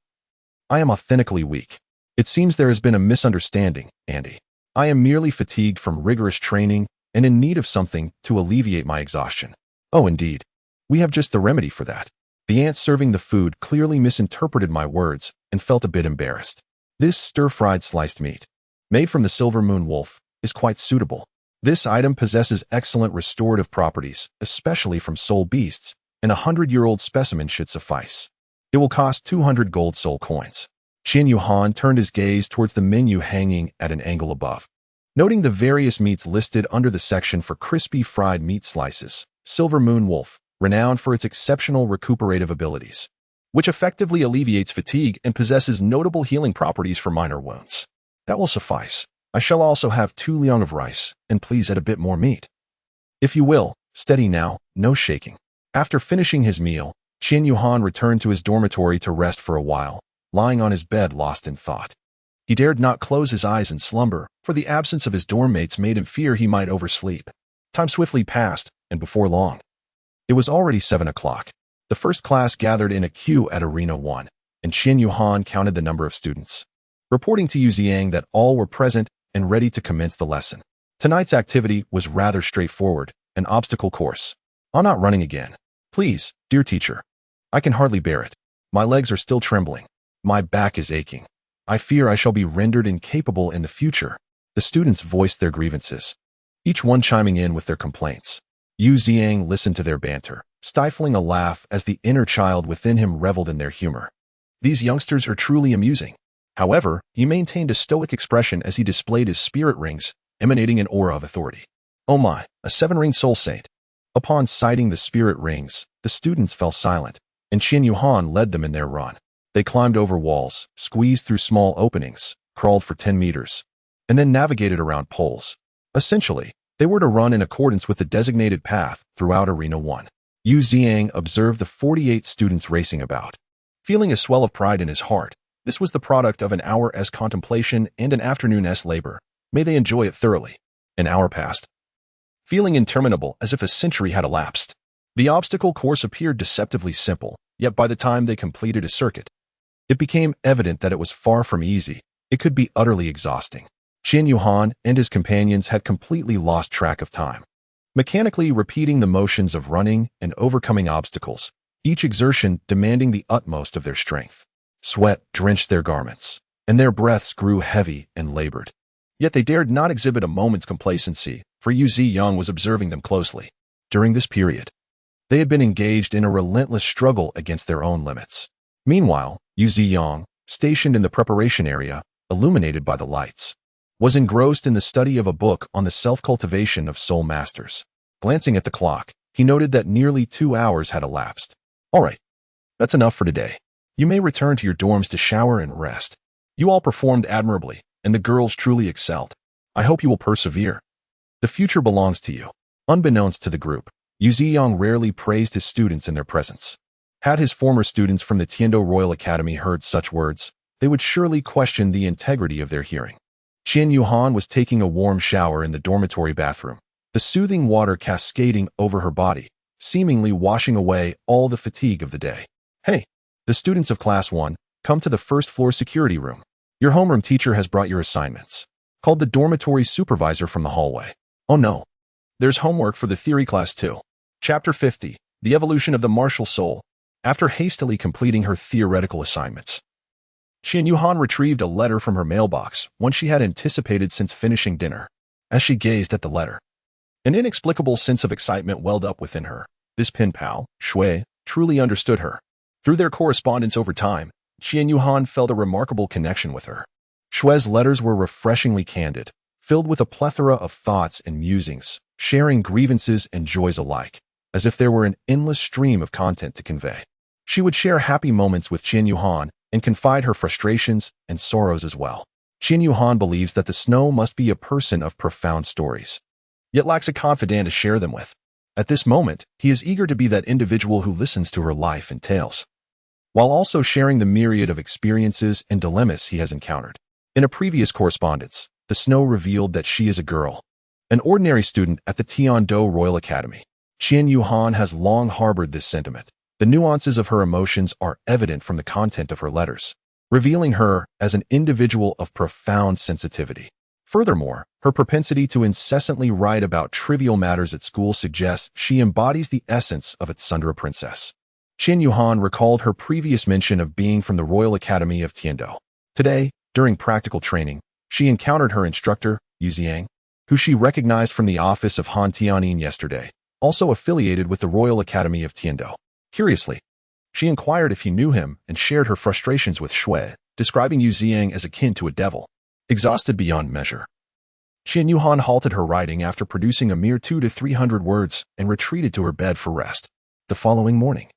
I am authentically weak. It seems there has been a misunderstanding, Andy. I am merely fatigued from rigorous training and in need of something to alleviate my exhaustion. Oh, indeed. We have just the remedy for that. The aunt serving the food clearly misinterpreted my words and felt a bit embarrassed. This stir-fried sliced meat, made from the silver moon wolf, is quite suitable. This item possesses excellent restorative properties, especially from soul beasts, and a 100-year-old specimen should suffice. It will cost 200 gold soul coins. Qian Yuhan turned his gaze towards the menu hanging at an angle above. Noting the various meats listed under the section for crispy fried meat slices, Silver Moon Wolf, renowned for its exceptional recuperative abilities, which effectively alleviates fatigue and possesses notable healing properties for minor wounds. That will suffice. I shall also have 2 liang of rice, and please add a bit more meat. If you will, steady now, no shaking. After finishing his meal, Qian Yuhan returned to his dormitory to rest for a while, lying on his bed lost in thought. He dared not close his eyes in slumber, for the absence of his dorm mates made him fear he might oversleep. Time swiftly passed, and before long, it was already 7 o'clock. The first class gathered in a queue at Arena 1, and Qian Yuhan counted the number of students. reporting to Yu Ziang that all were present and ready to commence the lesson. Tonight's activity was rather straightforward, an obstacle course. I'm not running again. Please, dear teacher. I can hardly bear it. My legs are still trembling. My back is aching. I fear I shall be rendered incapable in the future. The students voiced their grievances, each one chiming in with their complaints. Yu Ziang listened to their banter, stifling a laugh as the inner child within him reveled in their humor. These youngsters are truly amusing. However, he maintained a stoic expression as he displayed his spirit rings, emanating an aura of authority. Oh my, a 7-ring soul saint. Upon sighting the spirit rings, the students fell silent, and Qian Yuhan led them in their run. They climbed over walls, squeezed through small openings, crawled for 10 meters, and then navigated around poles. Essentially, they were to run in accordance with the designated path throughout Arena 1. Yu Ziang observed the 48 students racing about. Feeling a swell of pride in his heart, this was the product of an hour's contemplation and an afternoon's labor. May they enjoy it thoroughly. An hour passed. Feeling interminable as if a century had elapsed. The obstacle course appeared deceptively simple, yet by the time they completed a circuit, it became evident that it was far from easy. It could be utterly exhausting. Qian Yuhan and his companions had completely lost track of time. Mechanically repeating the motions of running and overcoming obstacles, each exertion demanding the utmost of their strength. Sweat drenched their garments, and their breaths grew heavy and labored. Yet they dared not exhibit a moment's complacency, for Yu Ziyang was observing them closely. During this period, they had been engaged in a relentless struggle against their own limits. Meanwhile, Yu Ziyang, stationed in the preparation area, illuminated by the lights, was engrossed in the study of a book on the self-cultivation of soul masters. Glancing at the clock, he noted that nearly 2 hours had elapsed. All right, that's enough for today. You may return to your dorms to shower and rest. You all performed admirably, and the girls truly excelled. I hope you will persevere. The future belongs to you. Unbeknownst to the group, Yu Ziyang rarely praised his students in their presence. Had his former students from the Tiando Royal Academy heard such words, they would surely question the integrity of their hearing. Qian Yuhan was taking a warm shower in the dormitory bathroom, the soothing water cascading over her body, seemingly washing away all the fatigue of the day. Hey, the students of Class 1, come to the first-floor security room. Your homeroom teacher has brought your assignments, called the dormitory supervisor from the hallway. Oh no, there's homework for the theory class too. Chapter 50, The Evolution of the Martial Soul. After hastily completing her theoretical assignments, Qian Yuhan retrieved a letter from her mailbox, one she had anticipated since finishing dinner. As she gazed at the letter, an inexplicable sense of excitement welled up within her. This pen pal, Shui, truly understood her. Through their correspondence over time, Qian Yuhan felt a remarkable connection with her. Shui's letters were refreshingly candid, filled with a plethora of thoughts and musings, sharing grievances and joys alike, as if there were an endless stream of content to convey. She would share happy moments with Qian Yuhan and confide her frustrations and sorrows as well. Qian Yuhan believes that the snow must be a person of profound stories, yet lacks a confidant to share them with. At this moment, he is eager to be that individual who listens to her life and tales, while also sharing the myriad of experiences and dilemmas he has encountered. In a previous correspondence, the snow revealed that she is a girl, an ordinary student at the Tiando Royal Academy. Qian Yuhan has long harbored this sentiment. The nuances of her emotions are evident from the content of her letters, revealing her as an individual of profound sensitivity. Furthermore, her propensity to incessantly write about trivial matters at school suggests she embodies the essence of a tsundere princess. Qian Yuhan recalled her previous mention of being from the Royal Academy of Tiando. Today, during practical training, she encountered her instructor, Yu Ziang, who she recognized from the office of Han Tianin yesterday, also affiliated with the Royal Academy of Tiando. Curiously, she inquired if he knew him and shared her frustrations with Shui, describing Yu Ziang as akin to a devil. Exhausted beyond measure, Qian Yuhan halted her writing after producing a mere 200 to 300 words and retreated to her bed for rest. The following morning,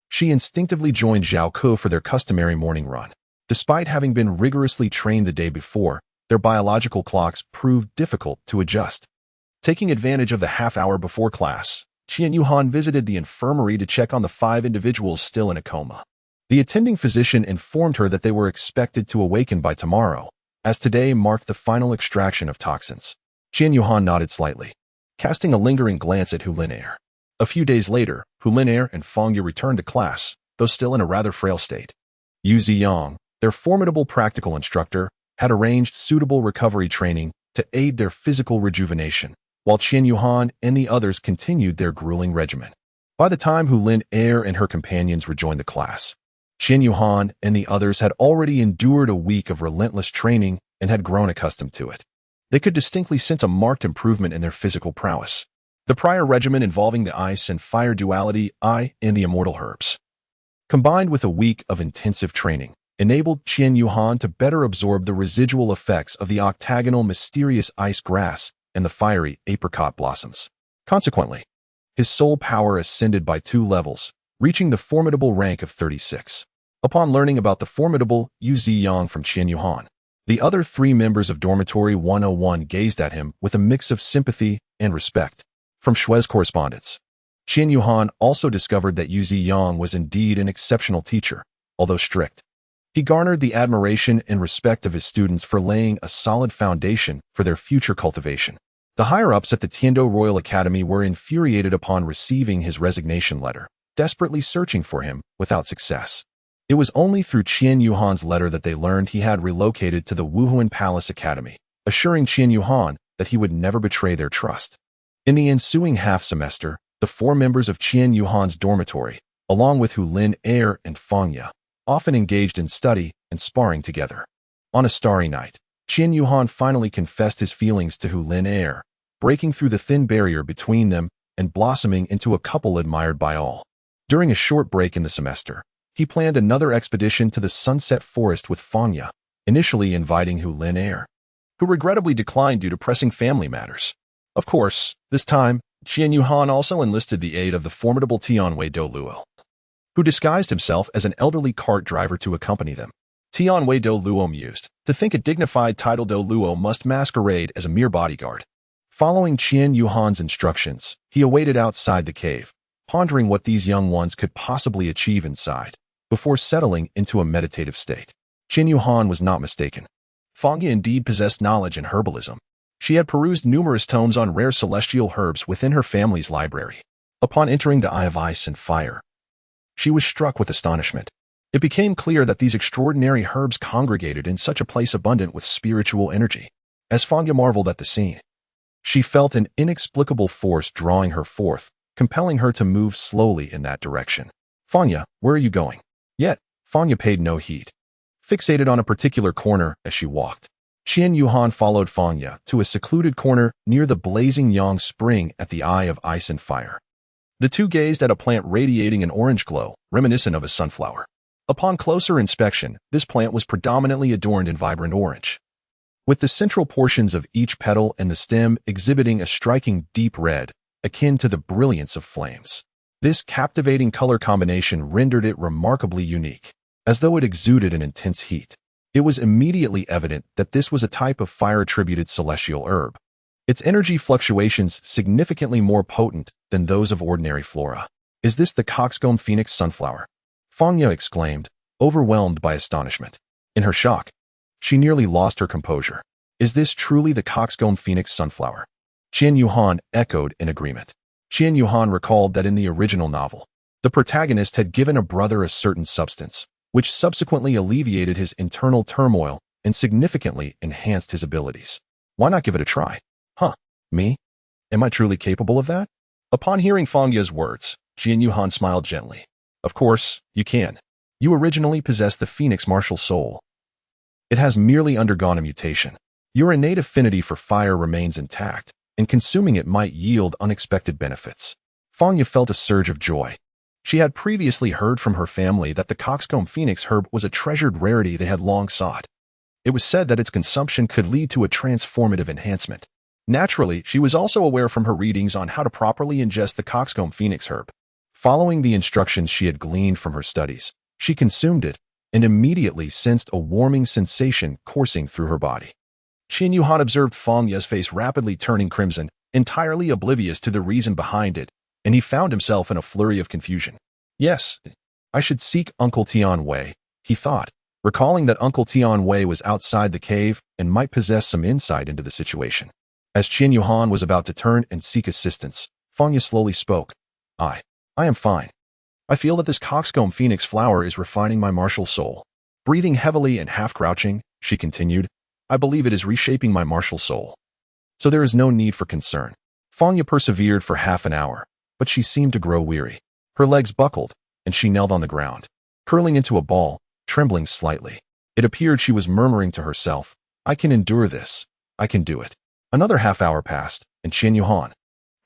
she instinctively joined Zhao Ke for their customary morning run. Despite having been rigorously trained the day before, their biological clocks proved difficult to adjust. Taking advantage of the half-hour before class, Qian Yuhan visited the infirmary to check on the 5 individuals still in a coma. The attending physician informed her that they were expected to awaken by tomorrow, as today marked the final extraction of toxins. Qian Yuhan nodded slightly, casting a lingering glance at Hu Linair. A few days later, Hu Linair and Feng Yu returned to class, though still in a rather frail state. Yu Ziyang, Their formidable practical instructor had arranged suitable recovery training to aid their physical rejuvenation, while Qian Yuhan and the others continued their grueling regimen. By the time Hu Lin Er and her companions rejoined the class, Qian Yuhan and the others had already endured a week of relentless training and had grown accustomed to it. They could distinctly sense a marked improvement in their physical prowess. The prior regimen involving the ice and fire duality, I and the immortal herbs, combined with a week of intensive training, enabled Qian Yuhan to better absorb the residual effects of the octagonal mysterious ice grass and the fiery apricot blossoms. Consequently, his soul power ascended by 2 levels, reaching the formidable rank of 36. Upon learning about the formidable Yu Ziyang from Qian Yuhan, the other 3 members of Dormitory 101 gazed at him with a mix of sympathy and respect. From Shue's correspondence, Qian Yuhan also discovered that Yu Ziyang was indeed an exceptional teacher, although strict. He garnered the admiration and respect of his students for laying a solid foundation for their future cultivation. The higher-ups at the Tiando Royal Academy were infuriated upon receiving his resignation letter, desperately searching for him without success. It was only through Qian Yuhan's letter that they learned he had relocated to the Wuhuan Palace Academy, assuring Qian Yuhan that he would never betray their trust. In the ensuing half-semester, the 4 members of Qian Yuhan's dormitory, along with Hu Lin Er and Fang Ye, often engaged in study and sparring together. On a starry night, Qian Yuhan finally confessed his feelings to Hu Lin Er, breaking through the thin barrier between them and blossoming into a couple admired by all. During a short break in the semester, he planned another expedition to the Sunset Forest with Fang Ye, initially inviting Hu Lin Er, who regrettably declined due to pressing family matters. Of course, this time, Qian Yuhan also enlisted the aid of the formidable Tianwei Douluo, who disguised himself as an elderly cart driver to accompany them. Tianwei Douluo mused, to think a dignified title Douluo must masquerade as a mere bodyguard. Following Qian Yuhan's instructions, he awaited outside the cave, pondering what these young ones could possibly achieve inside, before settling into a meditative state. Qian Yuhan was not mistaken. Fang Ye indeed possessed knowledge in herbalism. She had perused numerous tomes on rare celestial herbs within her family's library. Upon entering the Eye of Ice and Fire, she was struck with astonishment. It became clear that these extraordinary herbs congregated in such a place abundant with spiritual energy. As Fang Ye marveled at the scene, she felt an inexplicable force drawing her forth, compelling her to move slowly in that direction. Fang Ye, where are you going? Yet, Fang Ye paid no heed, fixated on a particular corner as she walked. Qian Yuhan followed Fang Ye to a secluded corner near the blazing Yang Spring at the Eye of Ice and Fire. The two gazed at a plant radiating an orange glow, reminiscent of a sunflower. Upon closer inspection, this plant was predominantly adorned in vibrant orange, with the central portions of each petal and the stem exhibiting a striking deep red, akin to the brilliance of flames. This captivating color combination rendered it remarkably unique, as though it exuded an intense heat. It was immediately evident that this was a type of fire-attributed celestial herb, its energy fluctuations significantly more potent than those of ordinary flora. Is this the coxcomb phoenix sunflower? Fang Ye exclaimed, overwhelmed by astonishment. In her shock, she nearly lost her composure. Is this truly the coxcomb phoenix sunflower? Qian Yuhan echoed in agreement. Qian Yuhan recalled that in the original novel, the protagonist had given a brother a certain substance, which subsequently alleviated his internal turmoil and significantly enhanced his abilities. Why not give it a try? Huh, me? Am I truly capable of that? Upon hearing Fang Ye's words, Qian Yuhan smiled gently. Of course, you can. You originally possessed the phoenix martial soul. It has merely undergone a mutation. Your innate affinity for fire remains intact, and consuming it might yield unexpected benefits. Fang Ye felt a surge of joy. She had previously heard from her family that the coxcomb phoenix herb was a treasured rarity they had long sought. It was said that its consumption could lead to a transformative enhancement. Naturally, she was also aware from her readings on how to properly ingest the coxcomb phoenix herb. Following the instructions she had gleaned from her studies, she consumed it and immediately sensed a warming sensation coursing through her body. Qian Yuhan observed Fang Ye's face rapidly turning crimson, entirely oblivious to the reason behind it, and he found himself in a flurry of confusion. Yes, I should seek Uncle Tianwei, he thought, recalling that Uncle Tianwei was outside the cave and might possess some insight into the situation. As Qian Yuhan was about to turn and seek assistance, Fang Ye slowly spoke. I am fine. I feel that this coxcomb phoenix flower is refining my martial soul. Breathing heavily and half-crouching, she continued, I believe it is reshaping my martial soul. So there is no need for concern. Fangya persevered for half an hour, but she seemed to grow weary. Her legs buckled, and she knelt on the ground, curling into a ball, trembling slightly. It appeared she was murmuring to herself, I can endure this. I can do it. Another half hour passed, and Qian Yuhan,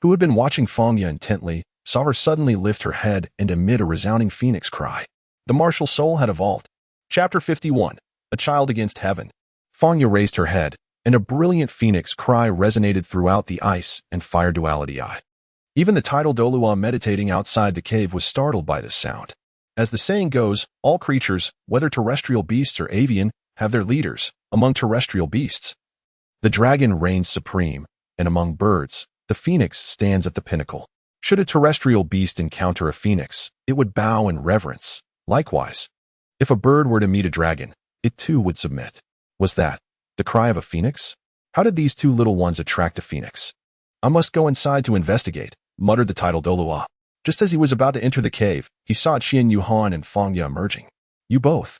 who had been watching Fangya intently, saw her suddenly lift her head and emit a resounding phoenix cry. The martial soul had evolved. Chapter 51. A Child Against Heaven. Fangya raised her head, and a brilliant phoenix cry resonated throughout the ice and fire duality eye. Even the tidal Douluo meditating outside the cave was startled by this sound. As the saying goes, all creatures, whether terrestrial beasts or avian, have their leaders. Among terrestrial beasts, the dragon reigns supreme, and among birds, the phoenix stands at the pinnacle. Should a terrestrial beast encounter a phoenix, it would bow in reverence. Likewise, if a bird were to meet a dragon, it too would submit. Was that the cry of a phoenix? How did these two little ones attract a phoenix? I must go inside to investigate, muttered the tidal Douluo. Just as he was about to enter the cave, he saw Qian Yuhan and Fangya emerging. You both.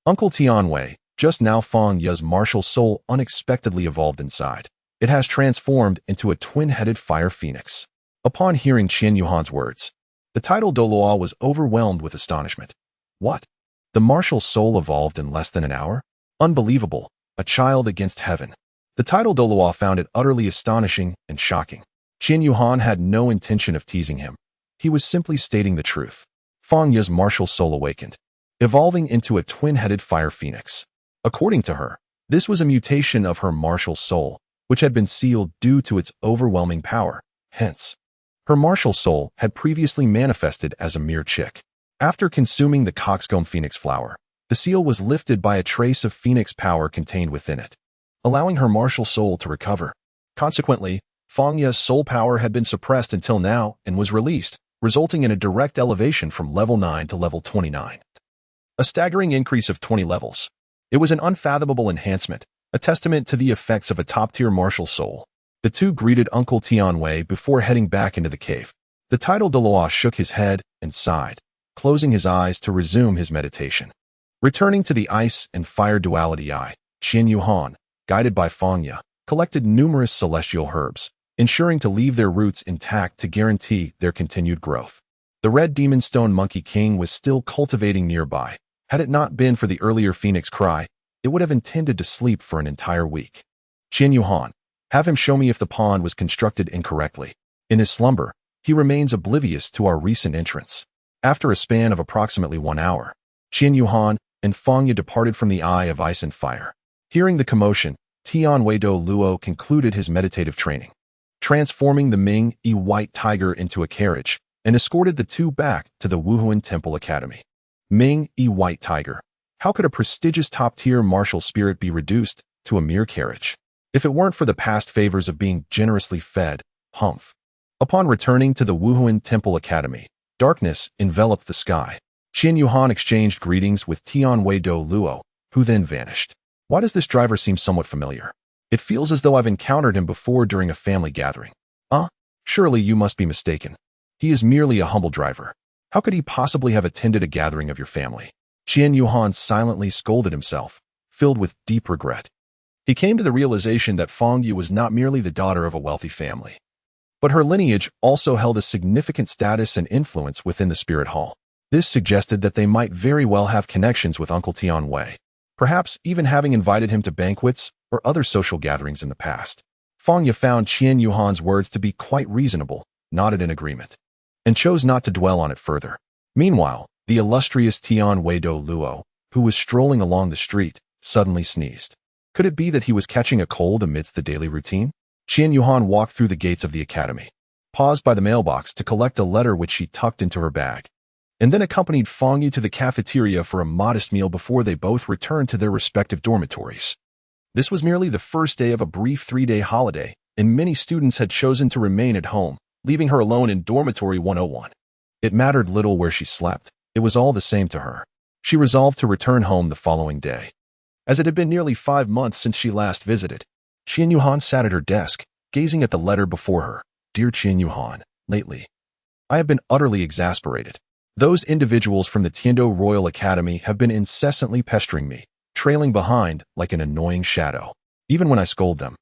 Uncle Tianwei, just now Fangya's martial soul unexpectedly evolved inside. It has transformed into a twin-headed fire phoenix. Upon hearing Qian Yuhan's words, the tidal Douluo was overwhelmed with astonishment. What? The martial soul evolved in less than an hour? Unbelievable. A child against heaven. The tidal Douluo found it utterly astonishing and shocking. Qian Yuhan had no intention of teasing him. He was simply stating the truth. Fangya's martial soul awakened, evolving into a twin-headed fire phoenix. According to her, this was a mutation of her martial soul, which had been sealed due to its overwhelming power. Hence, her martial soul had previously manifested as a mere chick. After consuming the coxcomb phoenix flower, the seal was lifted by a trace of phoenix power contained within it, allowing her martial soul to recover. Consequently, Fangya's soul power had been suppressed until now and was released, resulting in a direct elevation from level 9 to level 29. A staggering increase of 20 levels. It was an unfathomable enhancement, a testament to the effects of a top-tier martial soul. The two greeted Uncle Tianwei before heading back into the cave. The tidal Douluo shook his head and sighed, closing his eyes to resume his meditation. Returning to the ice and fire duality eye, Qian Yuhan, guided by Fangya, collected numerous celestial herbs, ensuring to leave their roots intact to guarantee their continued growth. The red demon stone monkey king was still cultivating nearby. Had it not been for the earlier phoenix cry, it would have intended to sleep for an entire week. Qian Yuhan, have him show me if the pond was constructed incorrectly. In his slumber, he remains oblivious to our recent entrance. After a span of approximately 1 hour, Qian Yuhan and Fangya departed from the eye of ice and fire. Hearing the commotion, Tianwei Douluo concluded his meditative training, transforming the Ming-Yi white tiger into a carriage, and escorted the two back to the Wuhuan Temple Academy. Ming-Yi white tiger. How could a prestigious top-tier martial spirit be reduced to a mere carriage? If it weren't for the past favors of being generously fed, humph. Upon returning to the Wuhuan Temple Academy, darkness enveloped the sky. Qian Yuhan exchanged greetings with Tianwei Douluo, who then vanished. Why does this driver seem somewhat familiar? It feels as though I've encountered him before during a family gathering. Surely you must be mistaken. He is merely a humble driver. How could he possibly have attended a gathering of your family? Qian Yuhan silently scolded himself, filled with deep regret. He came to the realization that Fangya was not merely the daughter of a wealthy family, but her lineage also held a significant status and influence within the spirit hall. This suggested that they might very well have connections with Uncle Tianwei, perhaps even having invited him to banquets or other social gatherings in the past. Fangya found Qian Yuhan's words to be quite reasonable, nodded in agreement, and chose not to dwell on it further. Meanwhile, the illustrious Tianwei Douluo, who was strolling along the street, suddenly sneezed. Could it be that he was catching a cold amidst the daily routine? Qian Yuhan walked through the gates of the academy, paused by the mailbox to collect a letter which she tucked into her bag, and then accompanied Fangya to the cafeteria for a modest meal before they both returned to their respective dormitories. This was merely the first day of a brief 3-day holiday, and many students had chosen to remain at home, leaving her alone in dormitory 101. It mattered little where she slept. It was all the same to her. She resolved to return home the following day. As it had been nearly 5 months since she last visited, Qian Yuhan sat at her desk, gazing at the letter before her. Dear Qian Yuhan, lately, I have been utterly exasperated. Those individuals from the Tiando Royal Academy have been incessantly pestering me, trailing behind like an annoying shadow. Even when I scold them,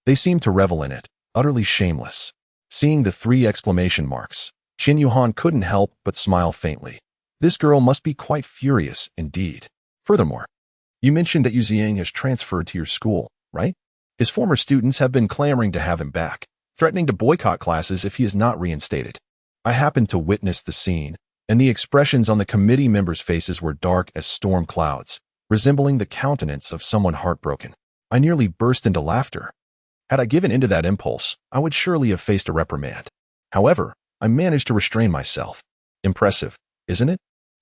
they seem to revel in it, utterly shameless. Seeing the 3 exclamation marks, Qin Yuhan couldn't help but smile faintly. This girl must be quite furious indeed. Furthermore, you mentioned that Yu Ziang has transferred to your school, right? His former students have been clamoring to have him back, threatening to boycott classes if he is not reinstated. I happened to witness the scene, and the expressions on the committee members' faces were dark as storm clouds, resembling the countenance of someone heartbroken. I nearly burst into laughter. Had I given in to that impulse, I would surely have faced a reprimand. However, I managed to restrain myself. Impressive, isn't it?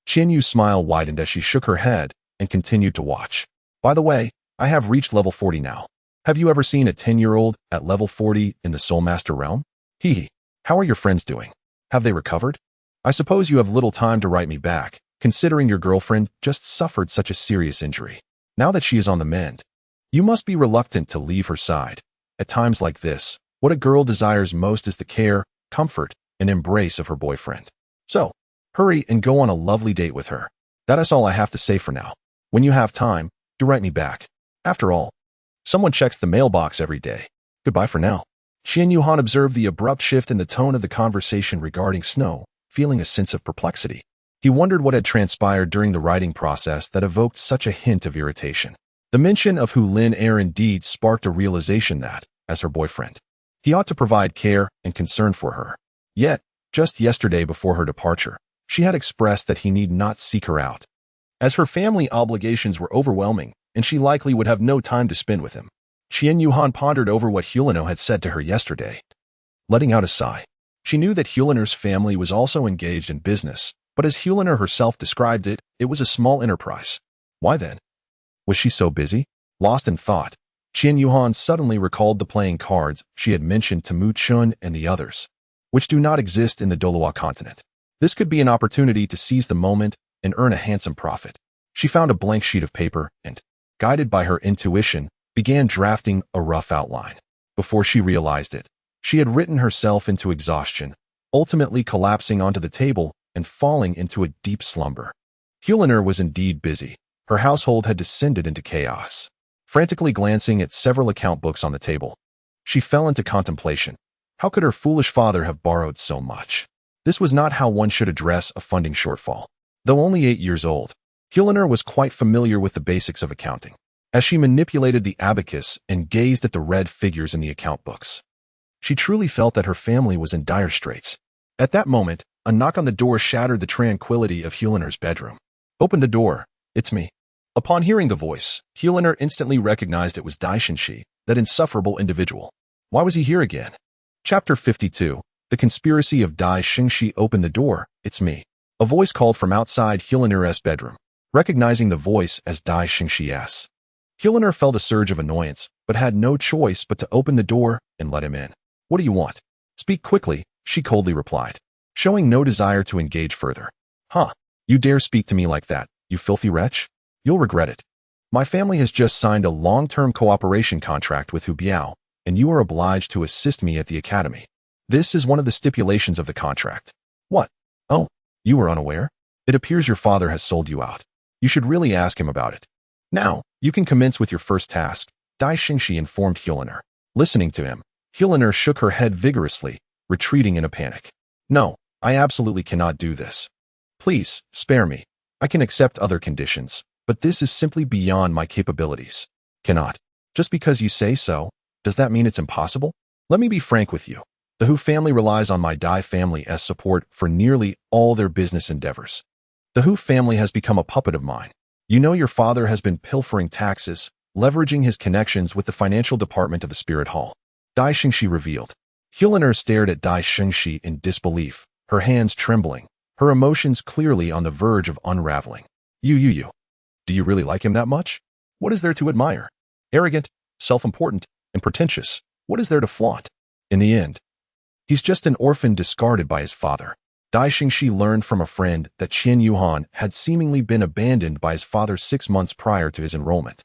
Qin Yu's smile widened as she shook her head and continued to watch. By the way, I have reached level 40 now. Have you ever seen a 10-year-old at level 40 in the Soul Master realm? Hee. How are your friends doing? Have they recovered? I suppose you have little time to write me back, considering your girlfriend just suffered such a serious injury. Now that she is on the mend, you must be reluctant to leave her side. At times like this, what a girl desires most is the care, comfort, and embrace of her boyfriend. So, hurry and go on a lovely date with her. That is all I have to say for now. When you have time, do write me back. After all, someone checks the mailbox every day. Goodbye for now. Qin Yuhan observed the abrupt shift in the tone of the conversation regarding Snow, feeling a sense of perplexity. He wondered what had transpired during the writing process that evoked such a hint of irritation. The mention of Hu Lin Air indeed sparked a realization that, as her boyfriend, he ought to provide care and concern for her. Yet, just yesterday before her departure, she had expressed that he need not seek her out, as her family obligations were overwhelming and she likely would have no time to spend with him. Qin Yuhan pondered over what Hulino had said to her yesterday. Letting out a sigh, she knew that Huliner's family was also engaged in business, but as Huliner herself described it, it was a small enterprise. Why then? Was she so busy? Lost in thought, Qin Yuhan suddenly recalled the playing cards she had mentioned to Mu Chun and the others, which do not exist in the Douluo continent. This could be an opportunity to seize the moment and earn a handsome profit. She found a blank sheet of paper and, guided by her intuition, began drafting a rough outline. Before she realized it, she had written herself into exhaustion, ultimately collapsing onto the table and falling into a deep slumber. Huliner was indeed busy. Her household had descended into chaos. Frantically glancing at several account books on the table, she fell into contemplation. How could her foolish father have borrowed so much? This was not how one should address a funding shortfall. Though only 8 years old, Huliner was quite familiar with the basics of accounting. As she manipulated the abacus and gazed at the red figures in the account books, she truly felt that her family was in dire straits. At that moment, a knock on the door shattered the tranquility of Huliner's bedroom. Open the door, it's me. Upon hearing the voice, Huliner instantly recognized it was Dai Xingxi, that insufferable individual. Why was he here again? Chapter 52. The Conspiracy of Dai Xingxi. Open the door, it's me. A voice called from outside Huliner's bedroom. Recognizing the voice as Dai Xingxi's, Huliner felt a surge of annoyance, but had no choice but to open the door and let him in. What do you want? Speak quickly, she coldly replied, showing no desire to engage further. Huh, you dare speak to me like that, you filthy wretch? You'll regret it. My family has just signed a long-term cooperation contract with Hu Biao, and you are obliged to assist me at the academy. This is one of the stipulations of the contract. What? Oh, you were unaware? It appears your father has sold you out. You should really ask him about it. Now, you can commence with your first task, Dai Xingxi informed Huliner. Listening to him, Huliner shook her head vigorously, retreating in a panic. No, I absolutely cannot do this. Please, spare me. I can accept other conditions, but this is simply beyond my capabilities. Cannot. Just because you say so, does that mean it's impossible? Let me be frank with you. The Hu family relies on my Dai family as support for nearly all their business endeavors. The Hu family has become a puppet of mine. You know your father has been pilfering taxes, leveraging his connections with the financial department of the Spirit Hall. Dai Xingxi revealed. Huliner stared at Dai Xingxi in disbelief, her hands trembling, her emotions clearly on the verge of unraveling. You. Do you really like him that much? What is there to admire? Arrogant, self-important, and pretentious. What is there to flaunt? In the end, he's just an orphan discarded by his father. Dai Xingxi learned from a friend that Qin Yuhan had seemingly been abandoned by his father 6 months prior to his enrollment,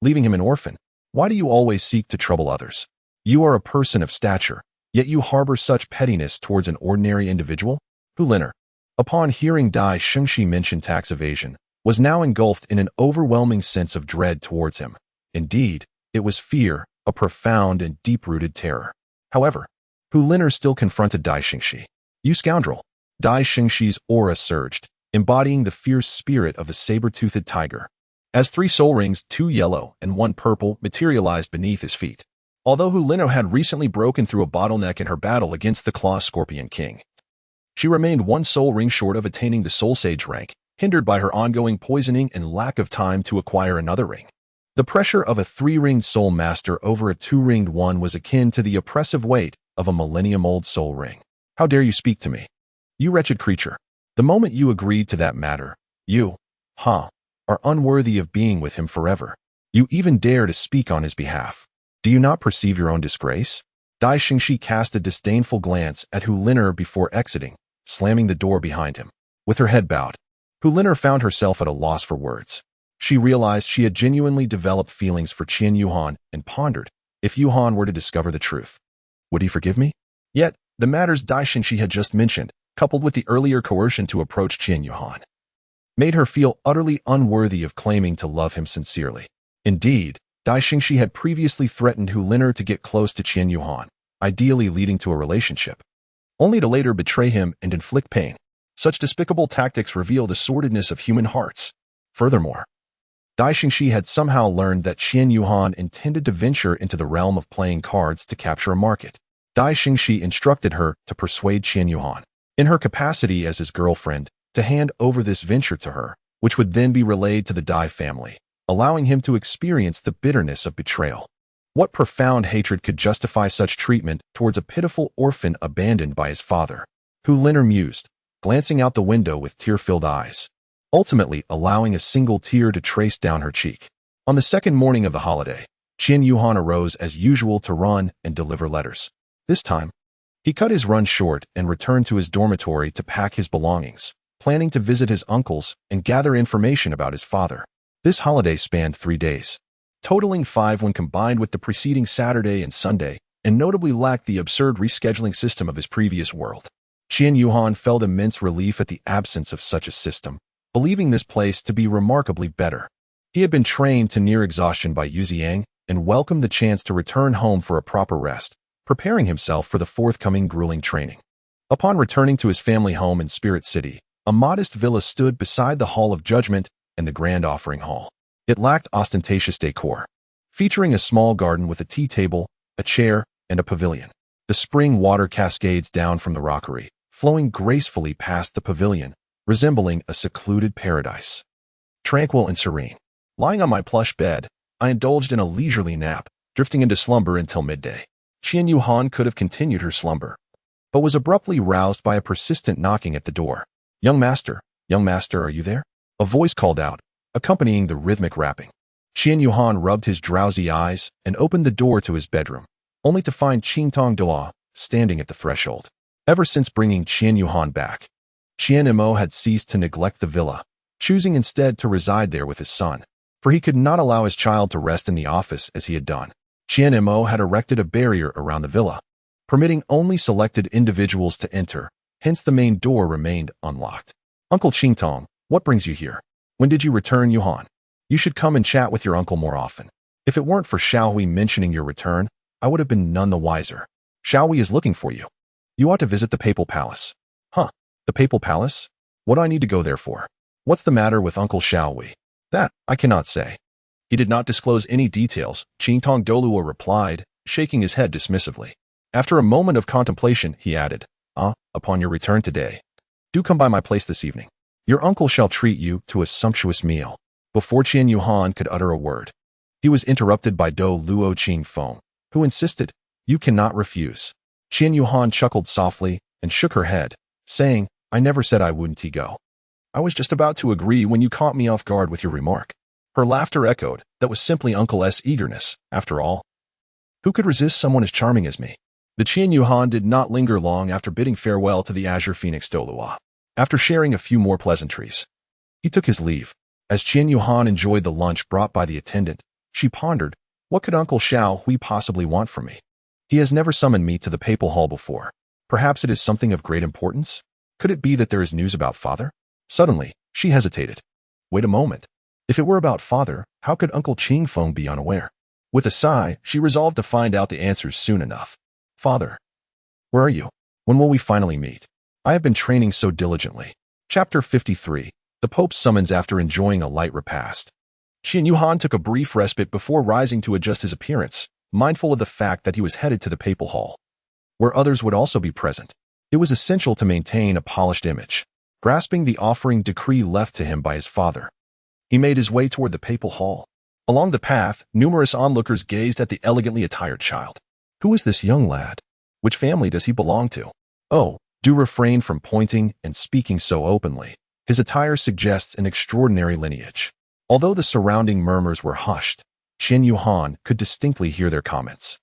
leaving him an orphan. Why do you always seek to trouble others? You are a person of stature, yet you harbor such pettiness towards an ordinary individual? Huliner, Upon hearing Dai Shengxi mention tax evasion, was now engulfed in an overwhelming sense of dread towards him. Indeed, it was fear, a profound and deep-rooted terror. However, Hu Lin'er still confronted Dai Shengxi. "You scoundrel!" Dai Shengxi's aura surged, embodying the fierce spirit of the saber-toothed tiger. As 3 soul rings, 2 yellow and 1 purple, materialized beneath his feet. Although Hu Lin'er had recently broken through a bottleneck in her battle against the Claw Scorpion King, she remained 1 soul ring short of attaining the Soul Sage rank, hindered by her ongoing poisoning and lack of time to acquire another ring. The pressure of a 3-ringed soul master over a 2-ringed one was akin to the oppressive weight of a millennium-old soul ring. "How dare you speak to me? You wretched creature. The moment you agreed to that matter, you, are unworthy of being with him forever. You even dare to speak on his behalf. Do you not perceive your own disgrace?" Dai Shengxi cast a disdainful glance at Hu Lin'er before exiting, slamming the door behind him. With her head bowed, Hu Lin'er found herself at a loss for words. She realized she had genuinely developed feelings for Qian Yuhan and pondered, if Yuhan were to discover the truth, would he forgive me? Yet, the matters Dai Shengxi had just mentioned, coupled with the earlier coercion to approach Qian Yuhan, made her feel utterly unworthy of claiming to love him sincerely. Indeed, Dai Shengxi had previously threatened Hu Lin'er to get close to Qian Yuhan, ideally leading to a relationship, only to later betray him and inflict pain. Such despicable tactics reveal the sordidness of human hearts. Furthermore, Dai Shengxi had somehow learned that Qian Yuhan intended to venture into the realm of playing cards to capture a market. Dai Shengxi instructed her to persuade Qian Yuhan, in her capacity as his girlfriend, to hand over this venture to her, which would then be relayed to the Dai family, allowing him to experience the bitterness of betrayal. What profound hatred could justify such treatment towards a pitiful orphan abandoned by his father? Hu Lin'er mused, glancing out the window with tear-filled eyes, ultimately allowing a single tear to trace down her cheek. On the second morning of the holiday, Qian Yuhan arose as usual to run and deliver letters. This time, he cut his run short and returned to his dormitory to pack his belongings, planning to visit his uncles and gather information about his father. This holiday spanned 3 days, totaling 5 when combined with the preceding Saturday and Sunday, and notably lacked the absurd rescheduling system of his previous world. Qian Yuhan felt immense relief at the absence of such a system, believing this place to be remarkably better. He had been trained to near exhaustion by Yu Ziang and welcomed the chance to return home for a proper rest, preparing himself for the forthcoming grueling training. Upon returning to his family home in Spirit City, a modest villa stood beside the Hall of Judgment and the Grand Offering Hall. It lacked ostentatious decor, featuring a small garden with a tea table, a chair, and a pavilion. The spring water cascades down from the rockery, flowing gracefully past the pavilion, resembling a secluded paradise. Tranquil and serene, lying on my plush bed, I indulged in a leisurely nap, drifting into slumber until midday. Qian Yuhan could have continued her slumber, but was abruptly roused by a persistent knocking at the door. Young master, are you there?" A voice called out, accompanying the rhythmic rapping. Qian Yuhan rubbed his drowsy eyes and opened the door to his bedroom, only to find Qingtong Douluo standing at the threshold. Ever since bringing Qian Yuhan back, Qian Mo had ceased to neglect the villa, choosing instead to reside there with his son, for he could not allow his child to rest in the office as he had done. Qian Mo had erected a barrier around the villa, permitting only selected individuals to enter, hence the main door remained unlocked. "Uncle Qingtong, what brings you here? When did you return, Yuhan? You should come and chat with your uncle more often. If it weren't for Xiaohui mentioning your return, I would have been none the wiser. Xiaohui is looking for you. You ought to visit the Papal Palace." "Huh? The Papal Palace? What do I need to go there for? What's the matter with Uncle Xiaohui?" "That, I cannot say." He did not disclose any details, Qingtong Douluo replied, shaking his head dismissively. After a moment of contemplation, he added, "Upon your return today, do come by my place this evening. Your uncle shall treat you to a sumptuous meal." Before Qian Yuhan could utter a word, he was interrupted by Douluo Qingfeng, who insisted, "You cannot refuse." Qian Yuhan chuckled softly and shook her head, saying, "I never said I wouldn't go. I was just about to agree when you caught me off guard with your remark." Her laughter echoed, that was simply Uncle S' eagerness, after all. Who could resist someone as charming as me? The Qian Yuhan did not linger long after bidding farewell to the Azure Phoenix Douluo. After sharing a few more pleasantries, he took his leave. As Qian Yuhan enjoyed the lunch brought by the attendant, she pondered, what could Uncle Xiaohui possibly want from me? He has never summoned me to the papal hall before. Perhaps it is something of great importance? Could it be that there is news about father? Suddenly, she hesitated. Wait a moment. If it were about father, how could Uncle Qingfeng be unaware? With a sigh, she resolved to find out the answers soon enough. Father, where are you? When will we finally meet? I have been training so diligently. Chapter 53. The Pope's Summons after enjoying a light repast. Qian Yuhan took a brief respite before rising to adjust his appearance, mindful of the fact that he was headed to the papal hall, where others would also be present. It was essential to maintain a polished image. Grasping the offering decree left to him by his father, he made his way toward the papal hall. Along the path, numerous onlookers gazed at the elegantly attired child. Who is this young lad? Which family does he belong to? Oh, do refrain from pointing and speaking so openly. His attire suggests an extraordinary lineage. Although the surrounding murmurs were hushed, Qian Yuhan could distinctly hear their comments.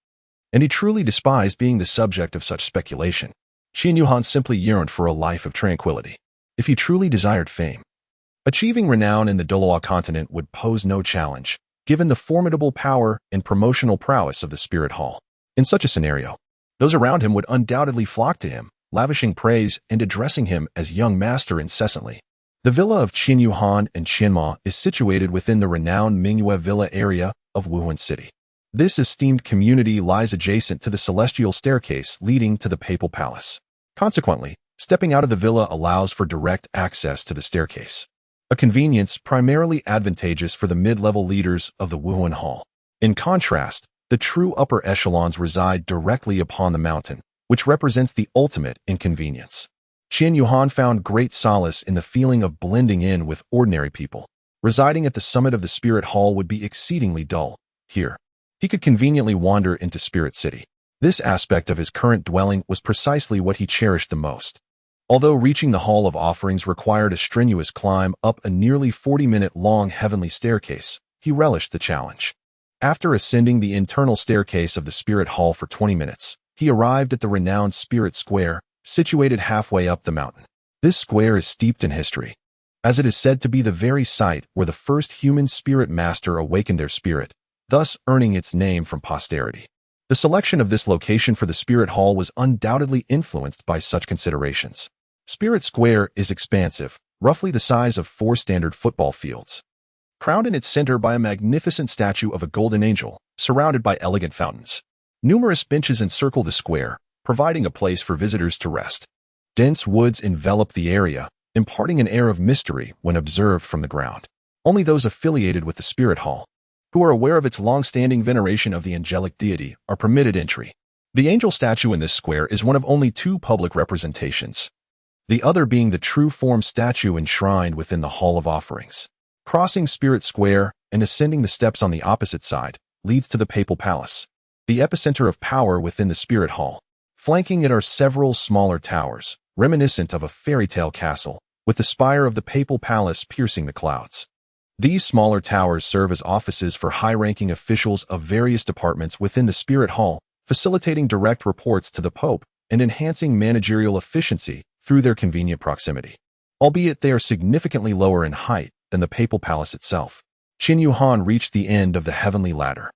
And he truly despised being the subject of such speculation. Qian Yuhan simply yearned for a life of tranquility. If he truly desired fame, achieving renown in the Douluo continent would pose no challenge, given the formidable power and promotional prowess of the Spirit Hall. In such a scenario, those around him would undoubtedly flock to him, lavishing praise and addressing him as young master incessantly. The villa of Qian Yuhan and Qianma is situated within the renowned Mingyue Villa area of Wuhan City. This esteemed community lies adjacent to the celestial staircase leading to the papal palace. Consequently, stepping out of the villa allows for direct access to the staircase, a convenience primarily advantageous for the mid-level leaders of the Wuhan Hall. In contrast, the true upper echelons reside directly upon the mountain, which represents the ultimate inconvenience. Qian Yuhan found great solace in the feeling of blending in with ordinary people. Residing at the summit of the Spirit Hall would be exceedingly dull. Here, he could conveniently wander into Spirit City. This aspect of his current dwelling was precisely what he cherished the most. Although reaching the Hall of Offerings required a strenuous climb up a nearly 40-minute-long heavenly staircase, he relished the challenge. After ascending the internal staircase of the Spirit Hall for 20 minutes, he arrived at the renowned Spirit Square, situated halfway up the mountain. This square is steeped in history, as it is said to be the very site where the first human spirit master awakened their spirit, thus earning its name from posterity. The selection of this location for the Spirit Hall was undoubtedly influenced by such considerations. Spirit Square is expansive, roughly the size of 4 standard football fields, crowned in its center by a magnificent statue of a golden angel, surrounded by elegant fountains. Numerous benches encircle the square, providing a place for visitors to rest. Dense woods envelop the area, imparting an air of mystery when observed from the ground. Only those affiliated with the Spirit Hall, who are aware of its long-standing veneration of the angelic deity, are permitted entry. The angel statue in this square is one of only 2 public representations, the other being the true form statue enshrined within the Hall of Offerings. Crossing Spirit Square and ascending the steps on the opposite side leads to the Papal Palace, the epicenter of power within the Spirit Hall. Flanking it are several smaller towers, reminiscent of a fairy tale castle, with the spire of the Papal Palace piercing the clouds. These smaller towers serve as offices for high-ranking officials of various departments within the Spirit Hall, facilitating direct reports to the Pope and enhancing managerial efficiency through their convenient proximity. Albeit they are significantly lower in height than the Papal Palace itself. Qian Yuhan reached the end of the heavenly ladder,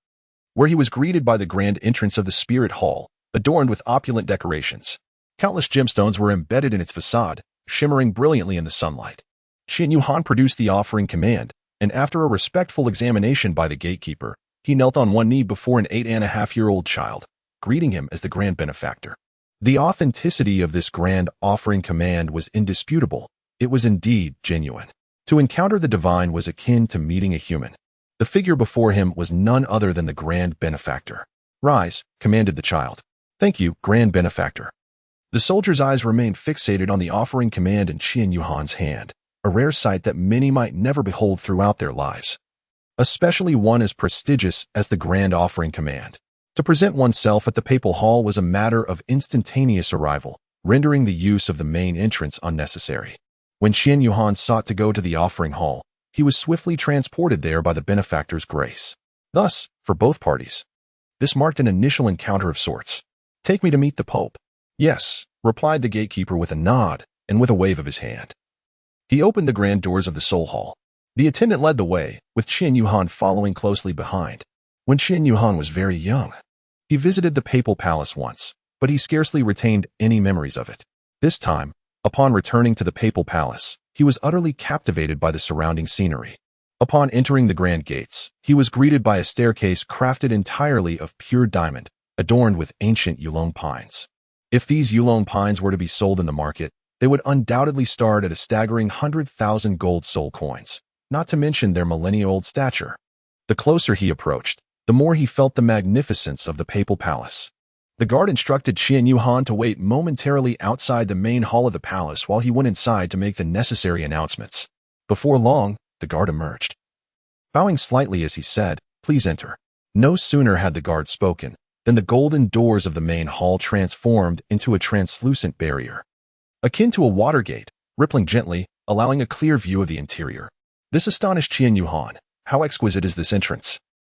where he was greeted by the grand entrance of the Spirit Hall, adorned with opulent decorations. Countless gemstones were embedded in its facade, shimmering brilliantly in the sunlight. Qian Yuhan produced the offering command, and after a respectful examination by the gatekeeper, he knelt on one knee before an 8.5-year-old child, greeting him as the grand benefactor. The authenticity of this grand offering command was indisputable. It was indeed genuine. To encounter the divine was akin to meeting a human. The figure before him was none other than the grand benefactor. "Rise," commanded the child. "Thank you, grand benefactor." The soldier's eyes remained fixated on the offering command in Qian Yuhan's hand, a rare sight that many might never behold throughout their lives, especially one as prestigious as the grand offering command. To present oneself at the Papal Hall was a matter of instantaneous arrival, rendering the use of the main entrance unnecessary. When Qian Yuhan sought to go to the offering hall, he was swiftly transported there by the benefactor's grace. Thus, for both parties, this marked an initial encounter of sorts. "Take me to meet the Pope." "Yes," replied the gatekeeper with a nod and with a wave of his hand. He opened the grand doors of the Soul Hall. The attendant led the way, with Qian Yuhan following closely behind. When Qian Yuhan was very young, he visited the Papal Palace once, but he scarcely retained any memories of it. This time, Upon returning to the papal palace, he was utterly captivated by the surrounding scenery. Upon entering the grand gates, he was greeted by a staircase crafted entirely of pure diamond, adorned with ancient yulong pines. If these yulong pines were to be sold in the market, they would undoubtedly start at a staggering 100,000 gold soul coins, not to mention their millennia-old stature. The closer he approached, the more he felt the magnificence of the papal palace. The guard instructed Qian Yuhan to wait momentarily outside the main hall of the palace while he went inside to make the necessary announcements. Before long, the guard emerged. Bowing slightly as he said, "Please enter." No sooner had the guard spoken than the golden doors of the main hall transformed into a translucent barrier, akin to a water gate, rippling gently, allowing a clear view of the interior. This astonished Qian Yuhan. How exquisite is this entrance?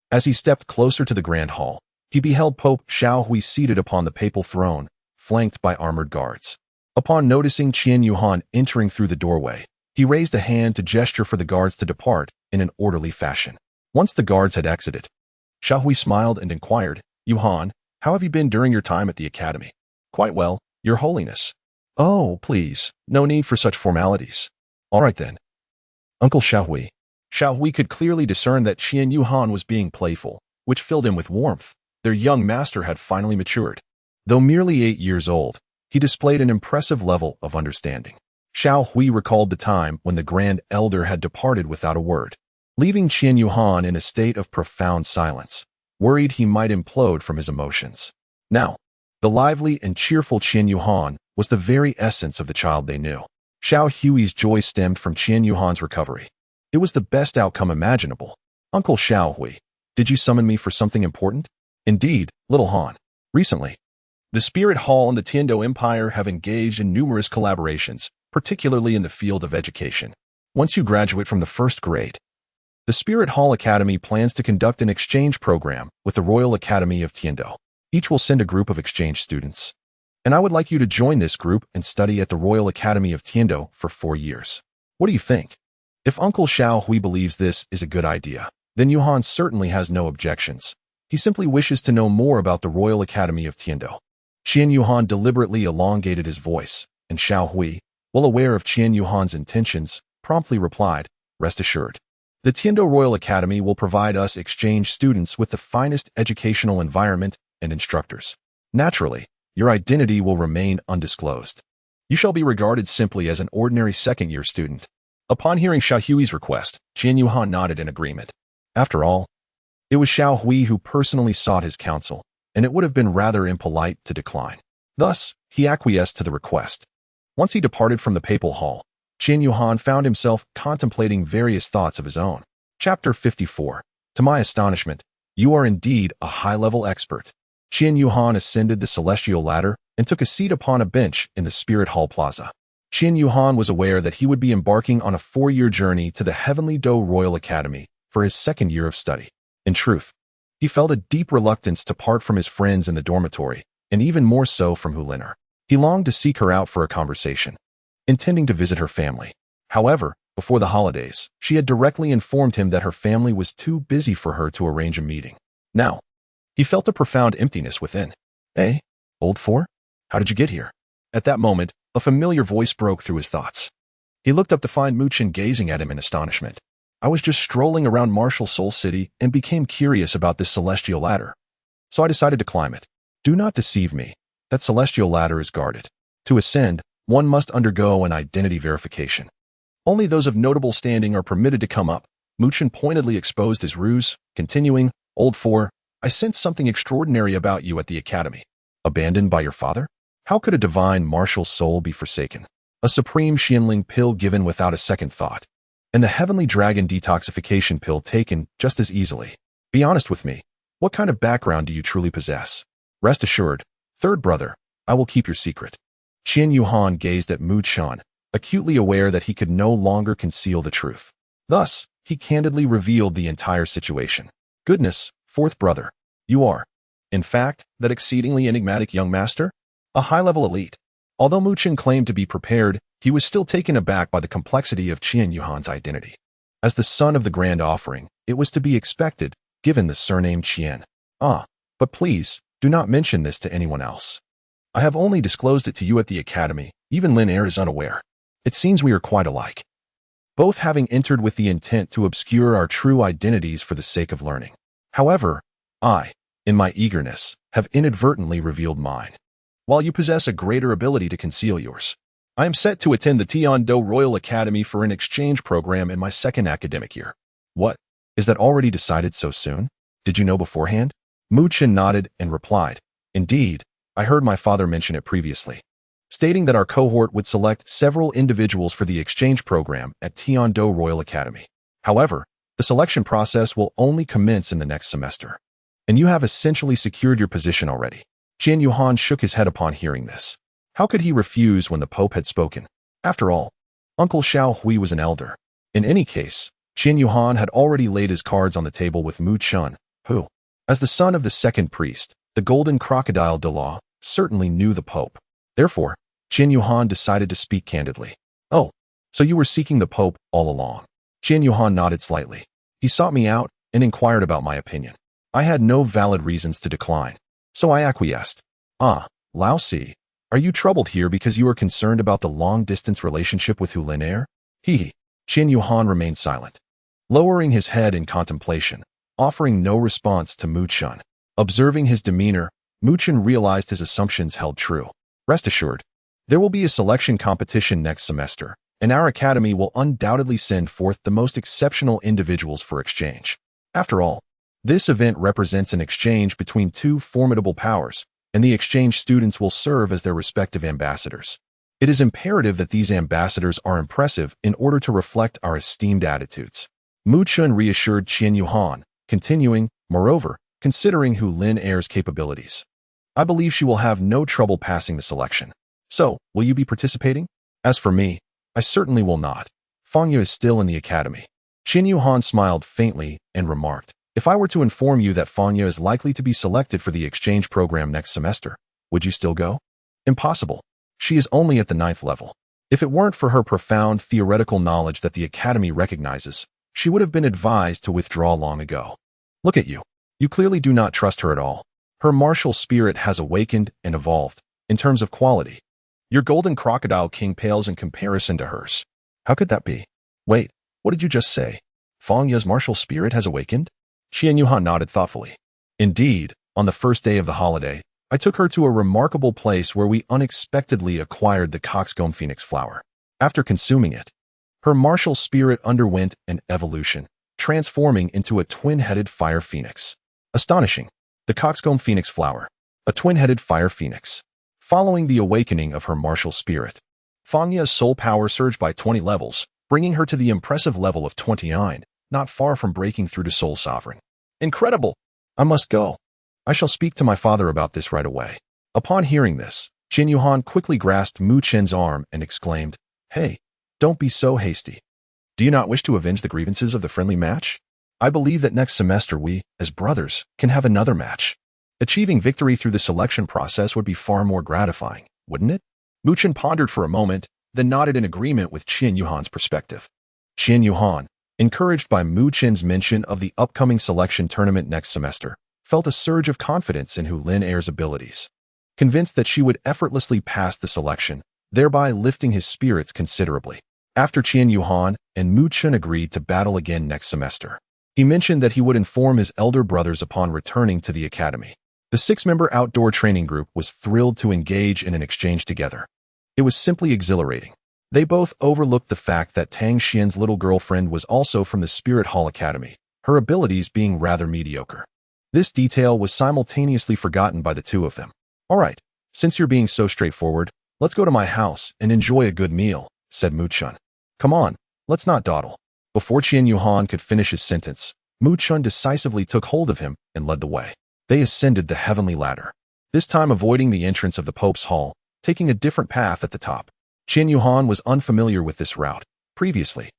As he stepped closer to the grand hall, he beheld Pope Xiaohui seated upon the papal throne, flanked by armored guards. Upon noticing Qian Yuhan entering through the doorway, he raised a hand to gesture for the guards to depart in an orderly fashion. Once the guards had exited, Xiaohui smiled and inquired, "Yuhan, how have you been during your time at the academy?" "Quite well, Your Holiness." "Oh, please, no need for such formalities." "All right then." Uncle Xiaohui. Xiaohui could clearly discern that Qian Yuhan was being playful, which filled him with warmth. Their young master had finally matured. Though merely 8 years old, he displayed an impressive level of understanding. Xiaohui recalled the time when the Grand Elder had departed without a word, leaving Qian Yuhan in a state of profound silence, worried he might implode from his emotions. Now, the lively and cheerful Qian Yuhan was the very essence of the child they knew. Xiaohui's joy stemmed from Qian Yuhan's recovery. It was the best outcome imaginable. "Uncle Xiaohui, did you summon me for something important?" "Indeed, little Han. Recently, the Spirit Hall and the Tiando Empire have engaged in numerous collaborations, particularly in the field of education. Once you graduate from the first grade, the Spirit Hall Academy plans to conduct an exchange program with the Royal Academy of Tiando. Each will send a group of exchange students, and I would like you to join this group and study at the Royal Academy of Tiando for 4 years. What do you think?" If Uncle Xiaohui believes this is a good idea, then Yuhan certainly has no objections. He simply wishes to know more about the Royal Academy of Tiando. Qian Yuhan deliberately elongated his voice, and Xiaohui, well aware of Qian Yuhan's intentions, promptly replied, "Rest assured. The Tiando Royal Academy will provide us exchange students with the finest educational environment and instructors. Naturally, your identity will remain undisclosed. You shall be regarded simply as an ordinary second-year student." Upon hearing Xiaohui's request, Qian Yuhan nodded in agreement. After all, it was Xiaohui who personally sought his counsel, and it would have been rather impolite to decline. Thus, he acquiesced to the request. Once he departed from the papal hall, Qian Yuhan found himself contemplating various thoughts of his own. Chapter 54. To my astonishment, you are indeed a high-level expert. Qian Yuhan ascended the celestial ladder and took a seat upon a bench in the Spirit Hall Plaza. Qian Yuhan was aware that he would be embarking on a 4-year journey to the Heavenly Douluo Royal Academy for his second year of study. In truth, he felt a deep reluctance to part from his friends in the dormitory, and even more so from Huliner. He longed to seek her out for a conversation, intending to visit her family. However, before the holidays, she had directly informed him that her family was too busy for her to arrange a meeting. Now, he felt a profound emptiness within. "Hey, old four? How did you get here?" At that moment, a familiar voice broke through his thoughts. He looked up to find Muchen gazing at him in astonishment. "I was just strolling around Martial Soul City and became curious about this celestial ladder. So I decided to climb it. Do not deceive me. That celestial ladder is guarded. To ascend, one must undergo an identity verification. Only those of notable standing are permitted to come up." Muchen pointedly exposed his ruse, continuing, "Old four, I sense something extraordinary about you at the academy. Abandoned by your father? How could a divine martial soul be forsaken? A supreme Xianling pill given without a second thought, and the heavenly dragon detoxification pill taken just as easily. Be honest with me. What kind of background do you truly possess? Rest assured, third brother, I will keep your secret." Qian Yuhan gazed at Muchen, acutely aware that he could no longer conceal the truth. Thus, he candidly revealed the entire situation. "Goodness, fourth brother, you are, in fact, that exceedingly enigmatic young master? A high-level elite." Although Muchen claimed to be prepared, he was still taken aback by the complexity of Qian Yuhan's identity. As the son of the Grand Offering, it was to be expected, given the surname Qian. "Ah, but please, do not mention this to anyone else. I have only disclosed it to you at the academy. Even Lin Air is unaware. It seems we are quite alike, both having entered with the intent to obscure our true identities for the sake of learning. However, I, in my eagerness, have inadvertently revealed mine, while you possess a greater ability to conceal yours. I am set to attend the Douluo Royal Academy for an exchange program in my second academic year. What? Is that already decided so soon? Did you know beforehand? Mu Chen nodded and replied, Indeed, I heard my father mention it previously, stating that our cohort would select several individuals for the exchange program at Douluo Royal Academy. However, the selection process will only commence in the next semester, and you have essentially secured your position already. Qian Yuhan shook his head upon hearing this. How could he refuse when the Pope had spoken? After all, Uncle Xiao Hui was an elder. In any case, Qian Yuhan had already laid his cards on the table with Mu Chen, who, as the son of the second priest, the golden crocodile Douluo, certainly knew the Pope. Therefore, Qian Yuhan decided to speak candidly. Oh, so you were seeking the Pope all along? Qian Yuhan nodded slightly. He sought me out and inquired about my opinion. I had no valid reasons to decline, so I acquiesced. Ah, Lao Si, are you troubled here because you are concerned about the long-distance relationship with Hu Lin Air? Qian Yuhan remained silent, lowering his head in contemplation, offering no response to Mu Chen. Observing his demeanor, Mu Chen realized his assumptions held true. Rest assured, there will be a selection competition next semester, and our academy will undoubtedly send forth the most exceptional individuals for exchange. After all, this event represents an exchange between two formidable powers, and the exchange students will serve as their respective ambassadors. It is imperative that these ambassadors are impressive in order to reflect our esteemed attitudes. Mu Chen reassured Qian Yuhan, continuing, moreover, considering Hu Lin Air's capabilities, I believe she will have no trouble passing the selection. So, will you be participating? As for me, I certainly will not. Fangya is still in the academy. Qian Yuhan smiled faintly and remarked, If I were to inform you that Fangya is likely to be selected for the exchange program next semester, would you still go? Impossible. She is only at the 9th level. If it weren't for her profound theoretical knowledge that the academy recognizes, she would have been advised to withdraw long ago. Look at you. You clearly do not trust her at all. Her martial spirit has awakened and evolved, in terms of quality. Your golden crocodile king pales in comparison to hers. How could that be? Wait, what did you just say? Fangya's martial spirit has awakened? Qian Yuhan nodded thoughtfully. Indeed, on the first day of the holiday, I took her to a remarkable place where we unexpectedly acquired the coxcomb phoenix flower. After consuming it, her martial spirit underwent an evolution, transforming into a twin-headed fire phoenix. Astonishing. The coxcomb phoenix flower, a twin-headed fire phoenix. Following the awakening of her martial spirit, Fangya's soul power surged by 20 levels, bringing her to the impressive level of 29, not far from breaking through to Soul Sovereign. Incredible! I must go. I shall speak to my father about this right away. Upon hearing this, Qian Yuhan quickly grasped Mu Chen's arm and exclaimed, Hey, don't be so hasty. Do you not wish to avenge the grievances of the friendly match? I believe that next semester we, as brothers, can have another match. Achieving victory through the selection process would be far more gratifying, wouldn't it? Mu Chen pondered for a moment, then nodded in agreement with Qian Yuhan's perspective. Qian Yuhan, encouraged by Mu Chen's mention of the upcoming selection tournament next semester, felt a surge of confidence in Hu Lin Air's abilities. Convinced that she would effortlessly pass the selection, thereby lifting his spirits considerably. After Qian Yuhan and Mu Chen agreed to battle again next semester, he mentioned that he would inform his elder brothers upon returning to the academy. The 6-member outdoor training group was thrilled to engage in an exchange together. It was simply exhilarating. They both overlooked the fact that Tang Xian's little girlfriend was also from the Spirit Hall Academy, her abilities being rather mediocre. This detail was simultaneously forgotten by the two of them. All right, since you're being so straightforward, let's go to my house and enjoy a good meal, said Mu Chen. Come on, let's not dawdle. Before Qian Yuhan could finish his sentence, Mu Chen decisively took hold of him and led the way. They ascended the heavenly ladder, this time avoiding the entrance of the Pope's hall, taking a different path at the top. Qian Yuhan was unfamiliar with this route. Previously,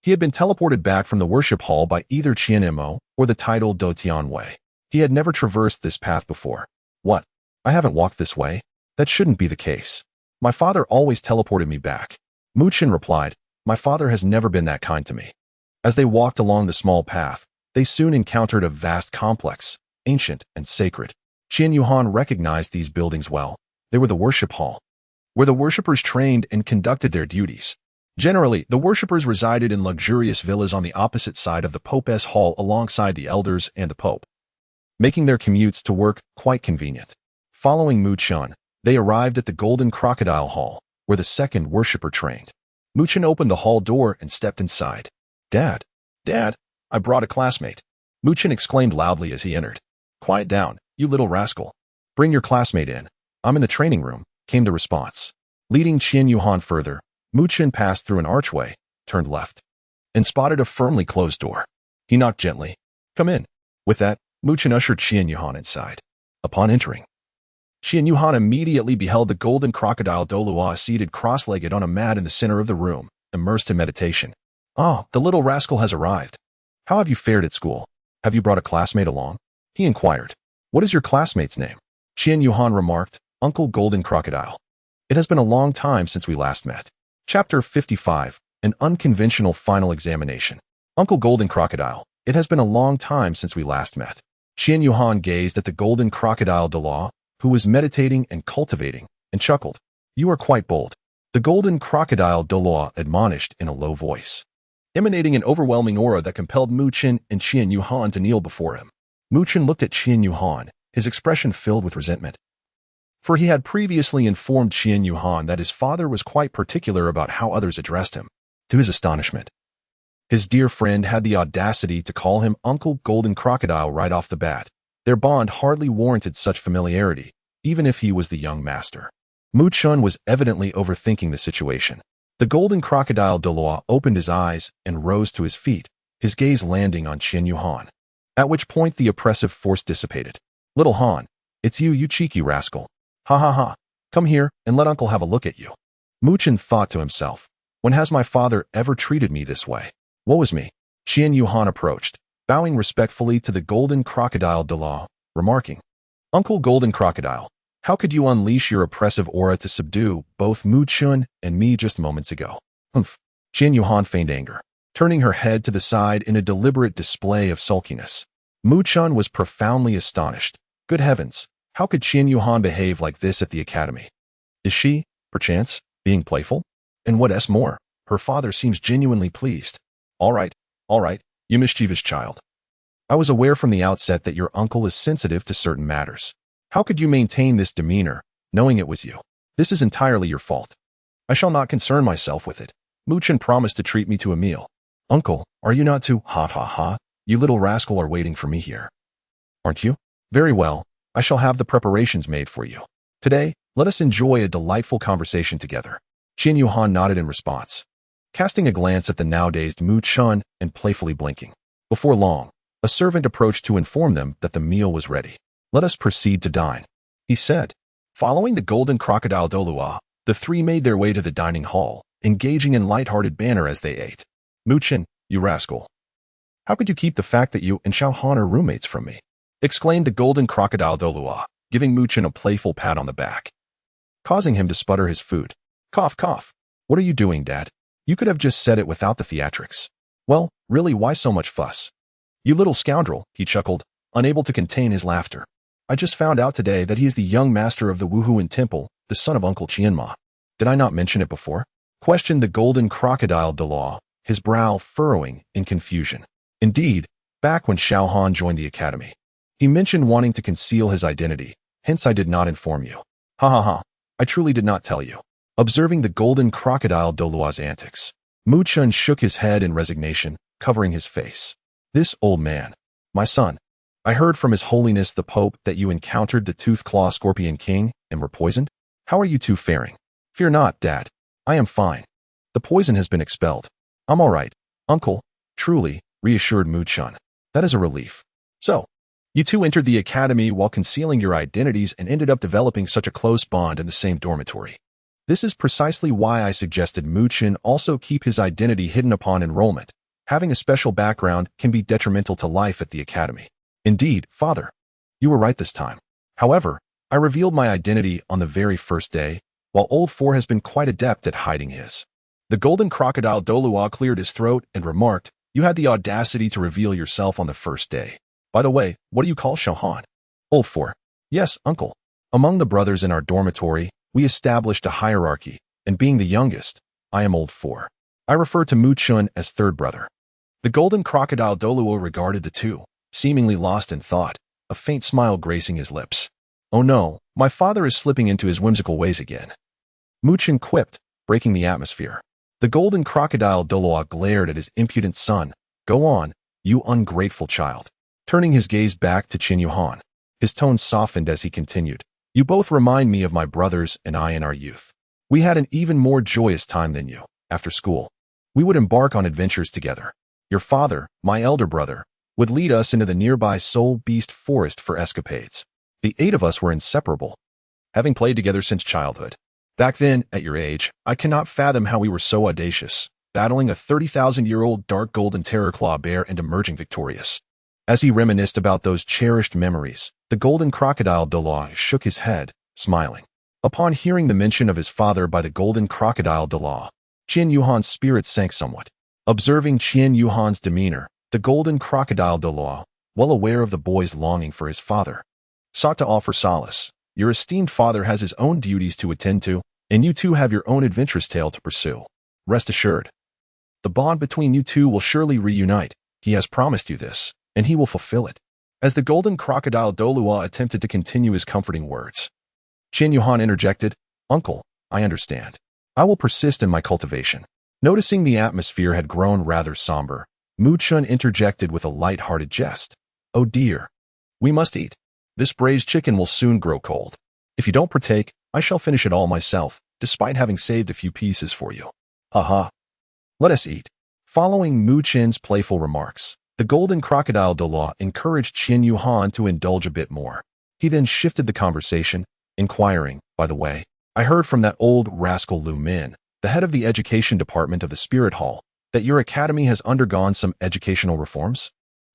he had been teleported back from the worship hall by either Qian Mo or the tidal Do Tianwei. He had never traversed this path before. What? I haven't walked this way? That shouldn't be the case. My father always teleported me back. Mu Chen replied, My father has never been that kind to me. As they walked along the small path, they soon encountered a vast complex, ancient and sacred. Qian Yuhan recognized these buildings well, They were the worship hall, where the worshippers trained and conducted their duties. Generally, the worshippers resided in luxurious villas on the opposite side of the Pope's hall alongside the elders and the Pope, making their commutes to work quite convenient. Following Mu Chun, they arrived at the Golden Crocodile Hall, where the second worshipper trained. Mu Chun opened the hall door and stepped inside. Dad, I brought a classmate. Mu Chun exclaimed loudly as he entered. Quiet down, you little rascal. Bring your classmate in. I'm in the training room, came the response. Leading Qian Yuhan further, Mu Chun passed through an archway, turned left, and spotted a firmly closed door. He knocked gently. Come in. With that, Mu Chun ushered Qian Yuhan inside. Upon entering, Qian Yuhan immediately beheld the golden crocodile Douluo seated cross-legged on a mat in the center of the room, immersed in meditation. Ah, the little rascal has arrived. How have you fared at school? Have you brought a classmate along? He inquired. What is your classmate's name? Qian Yuhan remarked, Uncle Golden Crocodile. It has been a long time since we last met. Chapter 55, An Unconventional Final Examination. Uncle Golden Crocodile, it has been a long time since we last met. Qian Yuhan gazed at the golden crocodile Douluo, who was meditating and cultivating, and chuckled. You are quite bold. The golden crocodile Douluo admonished in a low voice, emanating an overwhelming aura that compelled Mu Chun and Qian Yuhan to kneel before him. Mu Chun looked at Qian Yuhan, his expression filled with resentment. For he had previously informed Qian Yuhan that his father was quite particular about how others addressed him. To his astonishment, his dear friend had the audacity to call him Uncle Golden Crocodile right off the bat. Their bond hardly warranted such familiarity, even if he was the young master. Mu Chun was evidently overthinking the situation. The golden crocodile Douluo opened his eyes and rose to his feet, his gaze landing on Qian Yuhan, at which point the oppressive force dissipated. Little Han, it's you cheeky rascal. Ha ha ha. Come here and let uncle have a look at you. Mu Chun thought to himself, when has my father ever treated me this way? Woe is me. Qian Yuhan approached, bowing respectfully to the golden crocodile Douluo, remarking, Uncle Golden Crocodile, how could you unleash your oppressive aura to subdue both Mu Chun and me just moments ago? Humph. Qian Yuhan feigned anger, turning her head to the side in a deliberate display of sulkiness. Mu Chun was profoundly astonished. Good heavens, how could Qian Yuhan behave like this at the academy? Is she, perchance, being playful? And what's more, her father seems genuinely pleased. All right, you mischievous child. I was aware from the outset that your uncle is sensitive to certain matters. How could you maintain this demeanor, knowing it was you? This is entirely your fault. I shall not concern myself with it. Mu Chun promised to treat me to a meal. Uncle, are you not to? Ha ha ha. You little rascal are waiting for me here. Aren't you? Very well, I shall have the preparations made for you. Today, let us enjoy a delightful conversation together. Qian Yuhan nodded in response, casting a glance at the now-dazed Mu Chun and playfully blinking. Before long, a servant approached to inform them that the meal was ready. Let us proceed to dine, he said. Following the golden crocodile Douluo, the three made their way to the dining hall, engaging in light-hearted banter as they ate. Mu Chun, you rascal. How could you keep the fact that you and Xiao Han are roommates from me? Exclaimed the golden crocodile Douluo, giving Mu Chun a playful pat on the back, causing him to sputter his food. Cough, cough. What are you doing, Dad? You could have just said it without the theatrics. Well, really, why so much fuss? You little scoundrel, he chuckled, unable to contain his laughter. I just found out today that he is the young master of the Wuhuan Temple, the son of Uncle Qianma. Did I not mention it before? Questioned the golden crocodile Douluo, his brow furrowing in confusion. Indeed, back when Xiao Han joined the academy, he mentioned wanting to conceal his identity, hence I did not inform you. Ha ha ha, I truly did not tell you. Observing the golden crocodile Douluo's antics, Mu Chun shook his head in resignation, covering his face. This old man. My son, I heard from His Holiness the Pope that you encountered the Tooth-Claw Scorpion King and were poisoned. How are you two faring? Fear not, Dad. I am fine. The poison has been expelled. I'm all right, Uncle. Truly, reassured Mu Chun. That is a relief. So, you two entered the academy while concealing your identities and ended up developing such a close bond in the same dormitory. This is precisely why I suggested Mu Chun also keep his identity hidden upon enrollment. Having a special background can be detrimental to life at the academy. Indeed, Father, you were right this time. However, I revealed my identity on the very first day, while Old Four has been quite adept at hiding his. The golden crocodile Douluo cleared his throat and remarked, you had the audacity to reveal yourself on the first day. By the way, what do you call Xiao Han? Old Four. Yes, Uncle. Among the brothers in our dormitory, we established a hierarchy, and being the youngest, I am old 4. I refer to Mu Chun as third brother. The golden crocodile Douluo regarded the two, seemingly lost in thought, a faint smile gracing his lips. Oh no, my father is slipping into his whimsical ways again. Mu Chun quipped, breaking the atmosphere. The golden crocodile Douluo glared at his impudent son. Go on, you ungrateful child. Turning his gaze back to Qin Yuhan, his tone softened as he continued. You both remind me of my brothers and I in our youth. We had an even more joyous time than you. After school, we would embark on adventures together. Your father, my elder brother, would lead us into the nearby Soul Beast Forest for escapades. The 8 of us were inseparable, having played together since childhood. Back then, at your age, I cannot fathom how we were so audacious, battling a 30,000-year-old dark golden terror claw bear and emerging victorious. As he reminisced about those cherished memories, the golden crocodile Douluo shook his head, smiling. Upon hearing the mention of his father by the golden crocodile Douluo, Qin Yuhan's spirit sank somewhat. Observing Qin Yuhan's demeanor, the golden crocodile Douluo, well aware of the boy's longing for his father, sought to offer solace. Your esteemed father has his own duties to attend to, and you two have your own adventurous tale to pursue. Rest assured, the bond between you two will surely reunite. He has promised you this, and he will fulfill it. As the golden crocodile Douluo attempted to continue his comforting words, Qin Yuhan interjected, Uncle, I understand. I will persist in my cultivation. Noticing the atmosphere had grown rather somber, Mu Chun interjected with a light-hearted jest. Oh dear, we must eat. This braised chicken will soon grow cold. If you don't partake, I shall finish it all myself, despite having saved a few pieces for you. Haha. Let us eat. Following Mu Chun's playful remarks, the golden crocodile Douluo encouraged Qin Yuhan to indulge a bit more. He then shifted the conversation, inquiring, by the way, I heard from that old rascal Lu Min, the head of the education department of the Spirit Hall, that your academy has undergone some educational reforms?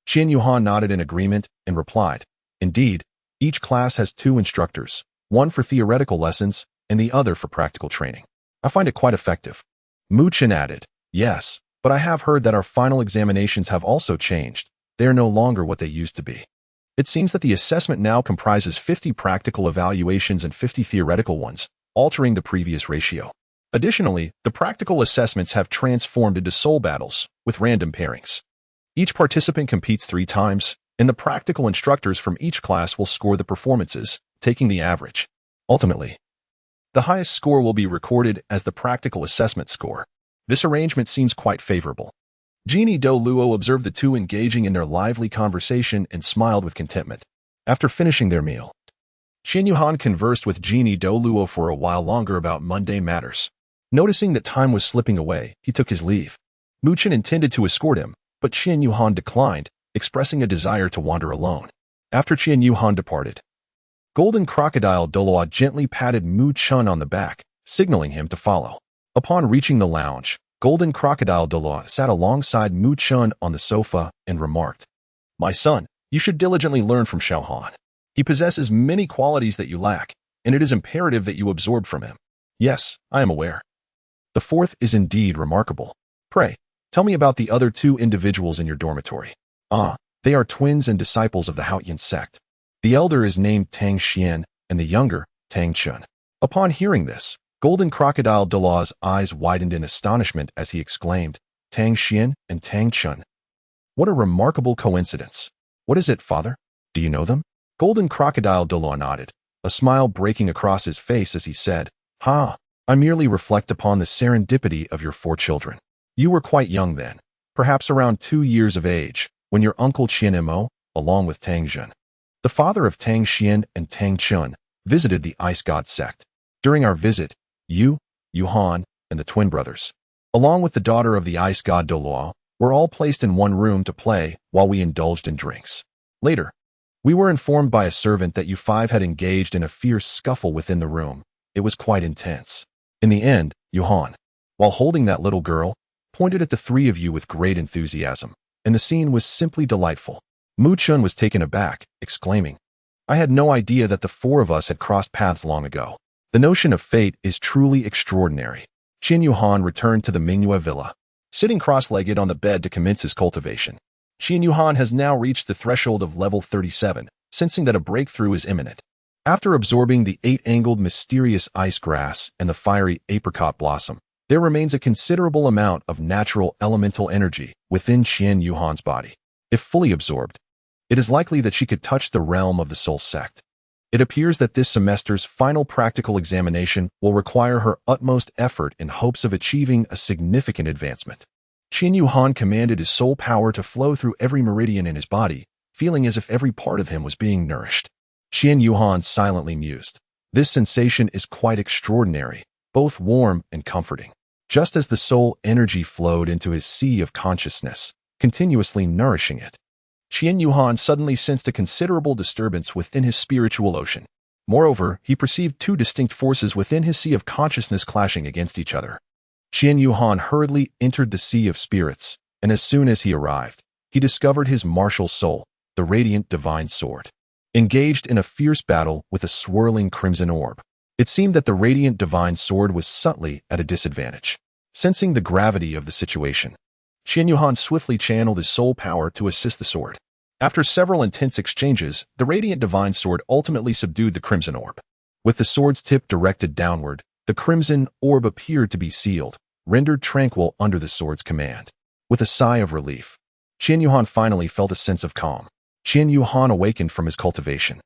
Qin Yuhan nodded in agreement and replied, Indeed, each class has 2 instructors, one for theoretical lessons and the other for practical training. I find it quite effective. Mu Chun added, Yes, but I have heard that our final examinations have also changed. They are no longer what they used to be. It seems that the assessment now comprises 50 practical evaluations and 50 theoretical ones, altering the previous ratio. Additionally, the practical assessments have transformed into soul battles, with random pairings. Each participant competes 3 times, and the practical instructors from each class will score the performances, taking the average. Ultimately, the highest score will be recorded as the practical assessment score. This arrangement seems quite favorable. Genie Douluo observed the two engaging in their lively conversation and smiled with contentment. After finishing their meal, Qin Yuhan conversed with Genie Douluo for a while longer about mundane matters. Noticing that time was slipping away, he took his leave. Mu Chun intended to escort him, but Qin Yuhan declined, expressing a desire to wander alone. After Qin Yuhan departed, Golden Crocodile Douluo gently patted Mu Chun on the back, signaling him to follow. Upon reaching the lounge, Golden Crocodile Douluo sat alongside Mu Chun on the sofa and remarked, My son, you should diligently learn from Xiao Han. He possesses many qualities that you lack, and it is imperative that you absorb from him. Yes, I am aware. The 4th is indeed remarkable. Pray, tell me about the other 2 individuals in your dormitory. Ah, they are twins and disciples of the Haotian sect. The elder is named Tang Xian, and the younger, Tang Chun. Upon hearing this, Golden Crocodile Douluo's eyes widened in astonishment as he exclaimed, Tang Xian and Tang Chun. What a remarkable coincidence. What is it, father? Do you know them? Golden Crocodile Douluo nodded, a smile breaking across his face as he said, I merely reflect upon the serendipity of your 4 children. You were quite young then, perhaps around 2 years of age, when your uncle Qian Mo, along with Tang Zhen, the father of Tang Xian and Tang Chun, visited the Ice God sect. During our visit, you, Yuhan, and the twin brothers, along with the daughter of the Ice God Douluo, were all placed in one room to play while we indulged in drinks. Later, we were informed by a servant that you 5 had engaged in a fierce scuffle within the room. It was quite intense. In the end, Yuhan, while holding that little girl, pointed at the 3 of you with great enthusiasm, and the scene was simply delightful. Mu Chun was taken aback, exclaiming, I had no idea that the 4 of us had crossed paths long ago. The notion of fate is truly extraordinary. Qin Yuhan returned to the Mingyue villa, sitting cross-legged on the bed to commence his cultivation. Qin Yuhan has now reached the threshold of level 37, sensing that a breakthrough is imminent. After absorbing the 8-angled mysterious ice grass and the fiery apricot blossom, there remains a considerable amount of natural elemental energy within Qian Yuhan's body. If fully absorbed, it is likely that she could touch the realm of the soul sect. It appears that this semester's final practical examination will require her utmost effort in hopes of achieving a significant advancement. Qian Yuhan commanded his soul power to flow through every meridian in his body, feeling as if every part of him was being nourished. Qian Yuhan silently mused. This sensation is quite extraordinary, both warm and comforting. Just as the soul energy flowed into his sea of consciousness, continuously nourishing it, Qian Yuhan suddenly sensed a considerable disturbance within his spiritual ocean. Moreover, he perceived two distinct forces within his sea of consciousness clashing against each other. Qian Yuhan hurriedly entered the sea of spirits, and as soon as he arrived, he discovered his martial soul, the radiant divine sword, engaged in a fierce battle with a swirling crimson orb. It seemed that the radiant divine sword was subtly at a disadvantage. Sensing the gravity of the situation, Qian Yuhan swiftly channeled his soul power to assist the sword. After several intense exchanges, the radiant divine sword ultimately subdued the crimson orb. With the sword's tip directed downward, the crimson orb appeared to be sealed, rendered tranquil under the sword's command. With a sigh of relief, Qian Yuhan finally felt a sense of calm. Qian Yuhan awakened from his cultivation,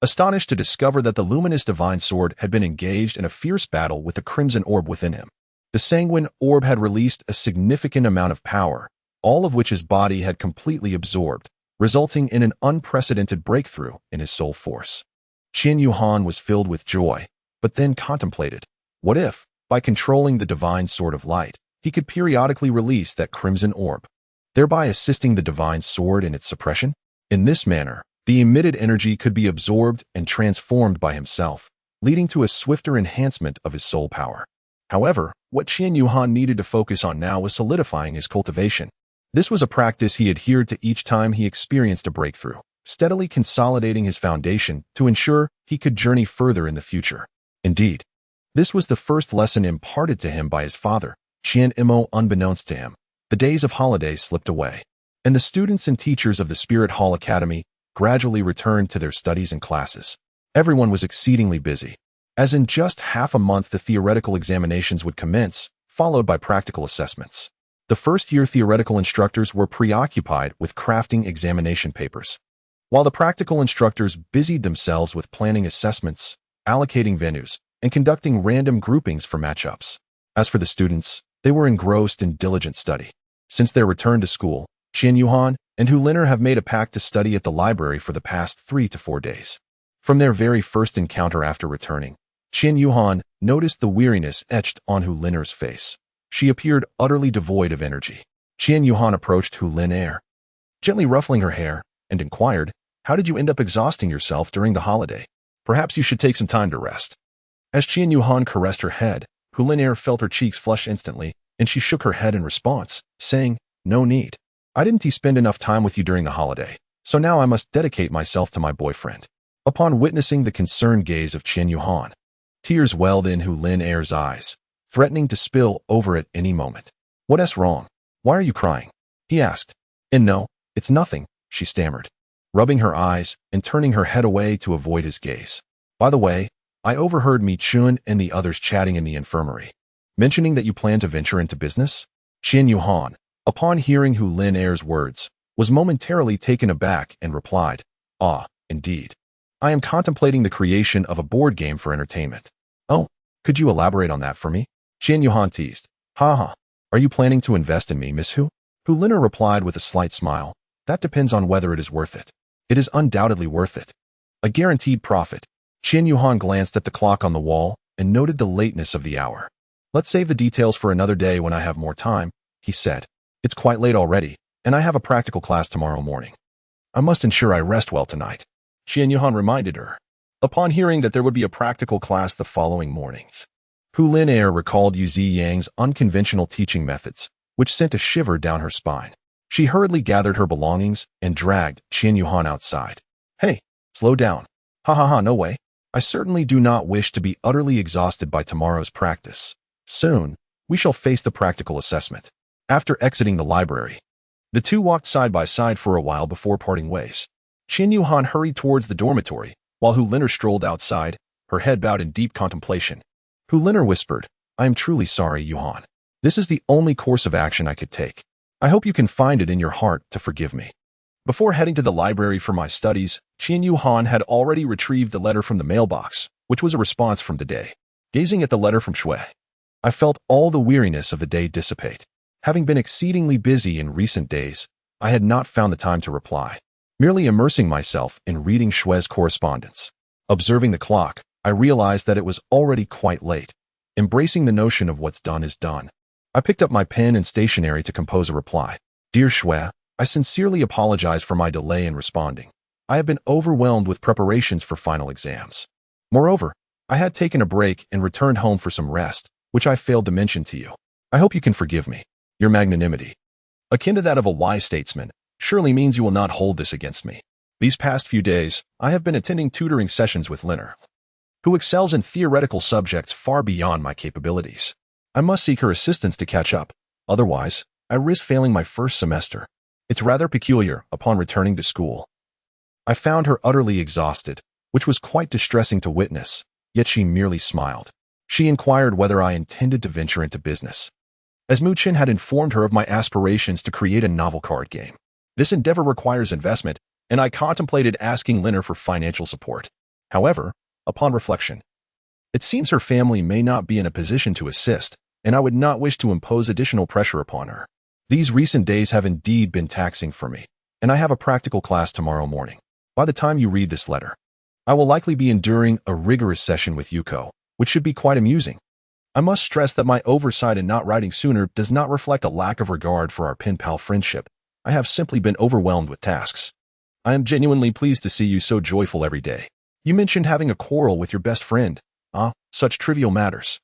astonished to discover that the luminous divine sword had been engaged in a fierce battle with the crimson orb within him. The sanguine orb had released a significant amount of power, all of which his body had completely absorbed, resulting in an unprecedented breakthrough in his soul force. Qian Yuhan was filled with joy, but then contemplated, what if, by controlling the divine sword of light, he could periodically release that crimson orb, thereby assisting the divine sword in its suppression? In this manner, the emitted energy could be absorbed and transformed by himself, leading to a swifter enhancement of his soul power. However, what Qian Yuhan needed to focus on now was solidifying his cultivation. This was a practice he adhered to each time he experienced a breakthrough, steadily consolidating his foundation to ensure he could journey further in the future. Indeed, this was the first lesson imparted to him by his father, Qian Imo. Unbeknownst to him, the days of holiday slipped away, and the students and teachers of the Spirit Hall Academy gradually returned to their studies and classes. Everyone was exceedingly busy, as in just half a month the theoretical examinations would commence, followed by practical assessments. The first-year theoretical instructors were preoccupied with crafting examination papers, while the practical instructors busied themselves with planning assessments, allocating venues, and conducting random groupings for matchups. As for the students, they were engrossed in diligent study. Since their return to school, Qian Yuhan and Hu Liner have made a pact to study at the library for the past 3 to 4 days. From their very first encounter after returning, Qian Yuhan noticed the weariness etched on Hu Liner's face. She appeared utterly devoid of energy. Qian Yuhan approached Hu Liner, gently ruffling her hair, and inquired, "How did you end up exhausting yourself during the holiday? Perhaps you should take some time to rest." As Qian Yuhan caressed her head, Hu Liner felt her cheeks flush instantly, and she shook her head in response, saying, "No need. I didn't spend enough time with you during the holiday, so now I must dedicate myself to my boyfriend." Upon witnessing the concerned gaze of Qian Yuhan, tears welled in Hu Liner's eyes, threatening to spill over at any moment. "What's wrong? Why are you crying?" he asked. "And no, it's nothing," she stammered, rubbing her eyes and turning her head away to avoid his gaze. "By the way, I overheard Mi Chun and the others chatting in the infirmary, mentioning that you plan to venture into business." Qian Yuhan, upon hearing Hu Liner's words, was momentarily taken aback and replied, "Ah, indeed. I am contemplating the creation of a board game for entertainment." "Oh, could you elaborate on that for me?" Qian Yuhan teased. "Ha ha. Are you planning to invest in me, Miss Hu?" Hu Liner replied with a slight smile, "That depends on whether it is worth it." "It is undoubtedly worth it. A guaranteed profit." Qian Yuhan glanced at the clock on the wall and noted the lateness of the hour. "Let's save the details for another day when I have more time," he said. "It's quite late already, and I have a practical class tomorrow morning. I must ensure I rest well tonight," Qian Yuhan reminded her, upon hearing that there would be a practical class the following morning. Hu Liner recalled Yu Ziyang's unconventional teaching methods, which sent a shiver down her spine. She hurriedly gathered her belongings and dragged Qian Yuhan outside. "Hey, slow down. Ha ha ha, no way. I certainly do not wish to be utterly exhausted by tomorrow's practice. Soon, we shall face the practical assessment." After exiting the library, the two walked side by side for a while before parting ways. Qian Yuhan hurried towards the dormitory, while Hu Liner strolled outside, her head bowed in deep contemplation. Hu Liner whispered, "I am truly sorry, Yuhan. This is the only course of action I could take. I hope you can find it in your heart to forgive me." Before heading to the library for my studies, Qian Yuhan had already retrieved the letter from the mailbox, which was a response from the day. Gazing at the letter from Shui, I felt all the weariness of the day dissipate. Having been exceedingly busy in recent days, I had not found the time to reply, merely immersing myself in reading Shui's correspondence. Observing the clock, I realized that it was already quite late. Embracing the notion of what's done is done, I picked up my pen and stationery to compose a reply. "Dear Shui, I sincerely apologize for my delay in responding. I have been overwhelmed with preparations for final exams. Moreover, I had taken a break and returned home for some rest, which I failed to mention to you. I hope you can forgive me. Your magnanimity, akin to that of a wise statesman, surely means you will not hold this against me. These past few days, I have been attending tutoring sessions with Liner, who excels in theoretical subjects far beyond my capabilities. I must seek her assistance to catch up. Otherwise, I risk failing my first semester. It's rather peculiar upon returning to school. I found her utterly exhausted, which was quite distressing to witness, yet she merely smiled. She inquired whether I intended to venture into business, as Mu Qin had informed her of my aspirations to create a novel card game. This endeavor requires investment, and I contemplated asking Liner for financial support. However, upon reflection, it seems her family may not be in a position to assist, and I would not wish to impose additional pressure upon her. These recent days have indeed been taxing for me, and I have a practical class tomorrow morning. By the time you read this letter, I will likely be enduring a rigorous session with Yuko, which should be quite amusing. I must stress that my oversight in not writing sooner does not reflect a lack of regard for our pen pal friendship. I have simply been overwhelmed with tasks. I am genuinely pleased to see you so joyful every day. You mentioned having a quarrel with your best friend. Such trivial matters.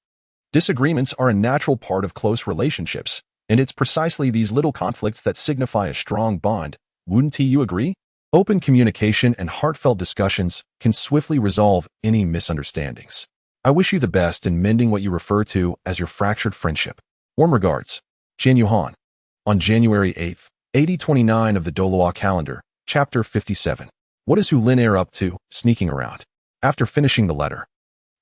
Disagreements are a natural part of close relationships, and it's precisely these little conflicts that signify a strong bond. Wouldn't you agree? Open communication and heartfelt discussions can swiftly resolve any misunderstandings. I wish you the best in mending what you refer to as your fractured friendship. Warm regards, Qian Yuhan. On January 8th, 8029 of the Douluo calendar, Chapter 57. What is Hu Liner up to, sneaking around? After finishing the letter,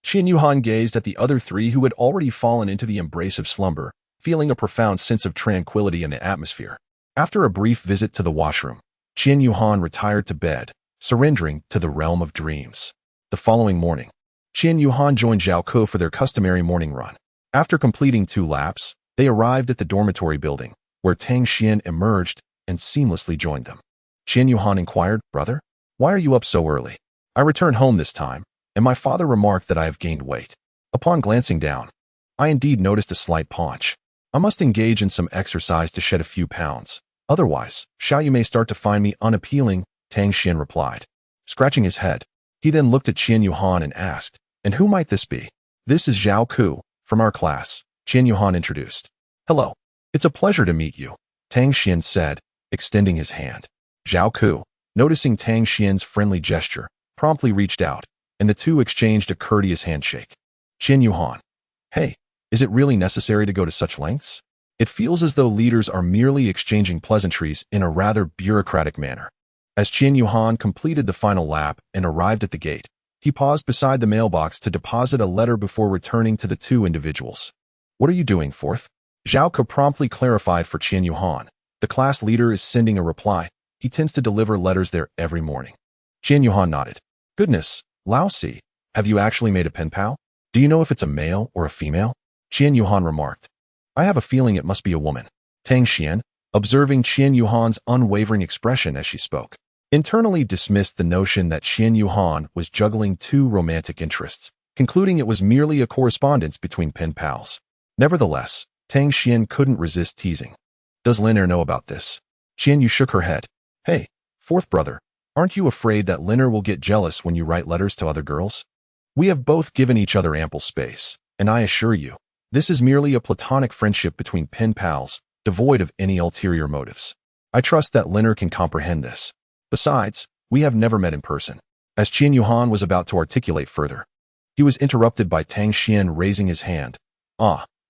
Qian Yuhan gazed at the other three who had already fallen into the embrace of slumber, feeling a profound sense of tranquility in the atmosphere. After a brief visit to the washroom, Qian Yuhan retired to bed, surrendering to the realm of dreams. The following morning, Qian Yuhan joined Zhao Ke for their customary morning run. After completing 2 laps, they arrived at the dormitory building, where Tang Xian emerged and seamlessly joined them. Qian Yuhan inquired, "Brother, why are you up so early?" "I returned home this time, and my father remarked that I have gained weight." Upon glancing down, I indeed noticed a slight paunch. "I must engage in some exercise to shed a few pounds. Otherwise, Xiao Yu may start to find me unappealing," Tang Xian replied. Scratching his head, he then looked at Qian Yuhan and asked, "And who might this be?" "This is Zhao Ke, from our class," Qian Yuhan introduced. "Hello. It's a pleasure to meet you," Tang Xian said, extending his hand. Zhao Ke, noticing Tang Xian's friendly gesture, promptly reached out, and the two exchanged a courteous handshake. Qian Yuhan. "Hey, is it really necessary to go to such lengths? It feels as though leaders are merely exchanging pleasantries in a rather bureaucratic manner." As Qian Yuhan completed the final lap and arrived at the gate, he paused beside the mailbox to deposit a letter before returning to the two individuals. "What are you doing, Fourth?" Zhao Ke promptly clarified for Qian Yuhan. "The class leader is sending a reply. He tends to deliver letters there every morning." Qian Yuhan nodded. "Goodness, Lao Si, have you actually made a pen pal? Do you know if it's a male or a female?" Qian Yuhan remarked. "I have a feeling it must be a woman." Tang Xian, observing Qian Yuhan's unwavering expression as she spoke, internally dismissed the notion that Qian Yuhan was juggling 2 romantic interests, concluding it was merely a correspondence between pen pals. Nevertheless, Tang Xian couldn't resist teasing. "Does Liner know about this?" Qian Yu shook her head. "Hey, Fourth brother, aren't you afraid that Liner will get jealous when you write letters to other girls? We have both given each other ample space, and I assure you, this is merely a platonic friendship between pen pals, devoid of any ulterior motives. I trust that Liner can comprehend this. Besides, we have never met in person." As Qian Yuhan was about to articulate further, he was interrupted by Tang Xian raising his hand.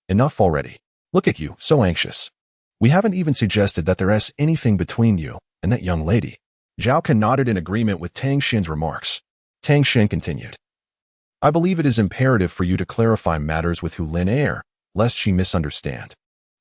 Enough already. Look at you, so anxious. We haven't even suggested that there is anything between you and that young lady." Zhao Ke nodded in agreement with Tang Xian's remarks. Tang Xin continued. I believe it is imperative for you to clarify matters with Hu Lin Air, lest she misunderstand.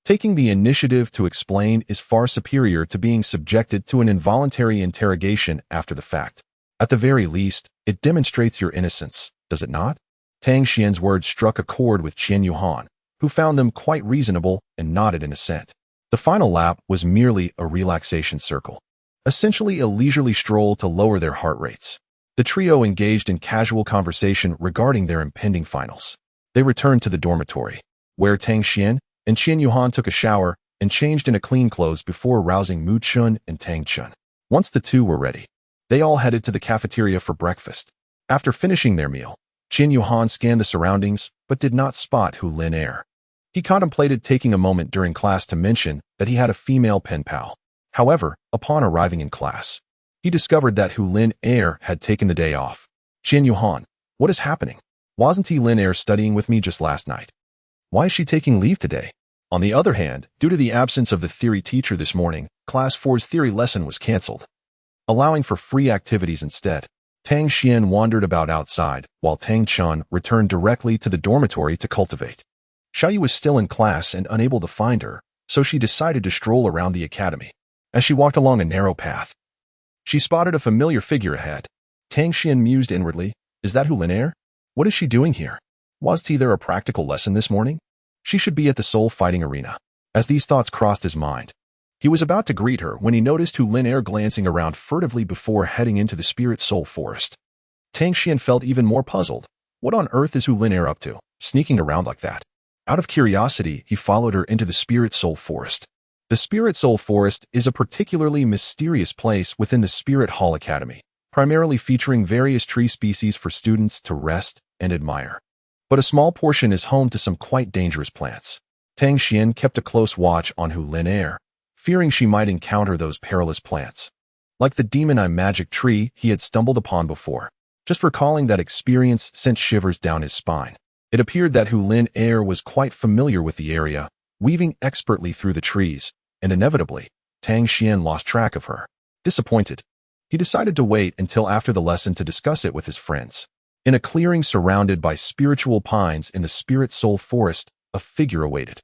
Taking the initiative to explain is far superior to being subjected to an involuntary interrogation after the fact. At the very least, it demonstrates your innocence, does it not? Tang Xian's words struck a chord with Qian Yuhan, who found them quite reasonable and nodded in assent. The final lap was merely a relaxation circle, essentially a leisurely stroll to lower their heart rates. The trio engaged in casual conversation regarding their impending finals. They returned to the dormitory, where Tang Xian and Qian Yuhan took a shower and changed into clean clothes before rousing Mu Chun and Tang Chun. Once the two were ready, they all headed to the cafeteria for breakfast. After finishing their meal, Qian Yuhan scanned the surroundings but did not spot Hu Lin Air. He contemplated taking a moment during class to mention that he had a female pen pal. However, upon arriving in class, he discovered that Hu Lin Air had taken the day off. Qian Yuhan, what is happening? Wasn't Hu Lin Air studying with me just last night? Why is she taking leave today? On the other hand, due to the absence of the theory teacher this morning, Class 4's theory lesson was cancelled, allowing for free activities instead. Tang Xian wandered about outside, while Tang Chun returned directly to the dormitory to cultivate. Xiaoyu was still in class and unable to find her, so she decided to stroll around the academy. As she walked along a narrow path, she spotted a familiar figure ahead. Tang Xian mused inwardly, is that Hu Lin Air? What is she doing here? Was there a practical lesson this morning? She should be at the soul fighting arena. As these thoughts crossed his mind, he was about to greet her when he noticed Hu Lin Air glancing around furtively before heading into the spirit soul forest. Tang Xian felt even more puzzled. What on earth is Hu Lin Air up to, sneaking around like that? Out of curiosity, he followed her into the spirit soul forest. The spirit soul forest is a particularly mysterious place within the Spirit Hall Academy, primarily featuring various tree species for students to rest and admire. But a small portion is home to some quite dangerous plants. Tang Xian kept a close watch on Hu Lin Air, fearing she might encounter those perilous plants. Like the demon eye magic tree he had stumbled upon before. Just recalling that experience sent shivers down his spine. It appeared that Hu Lin Air was quite familiar with the area, weaving expertly through the trees, and inevitably, Tang Xian lost track of her. Disappointed, he decided to wait until after the lesson to discuss it with his friends. In a clearing surrounded by spiritual pines in the Spirit Soul Forest, a figure awaited.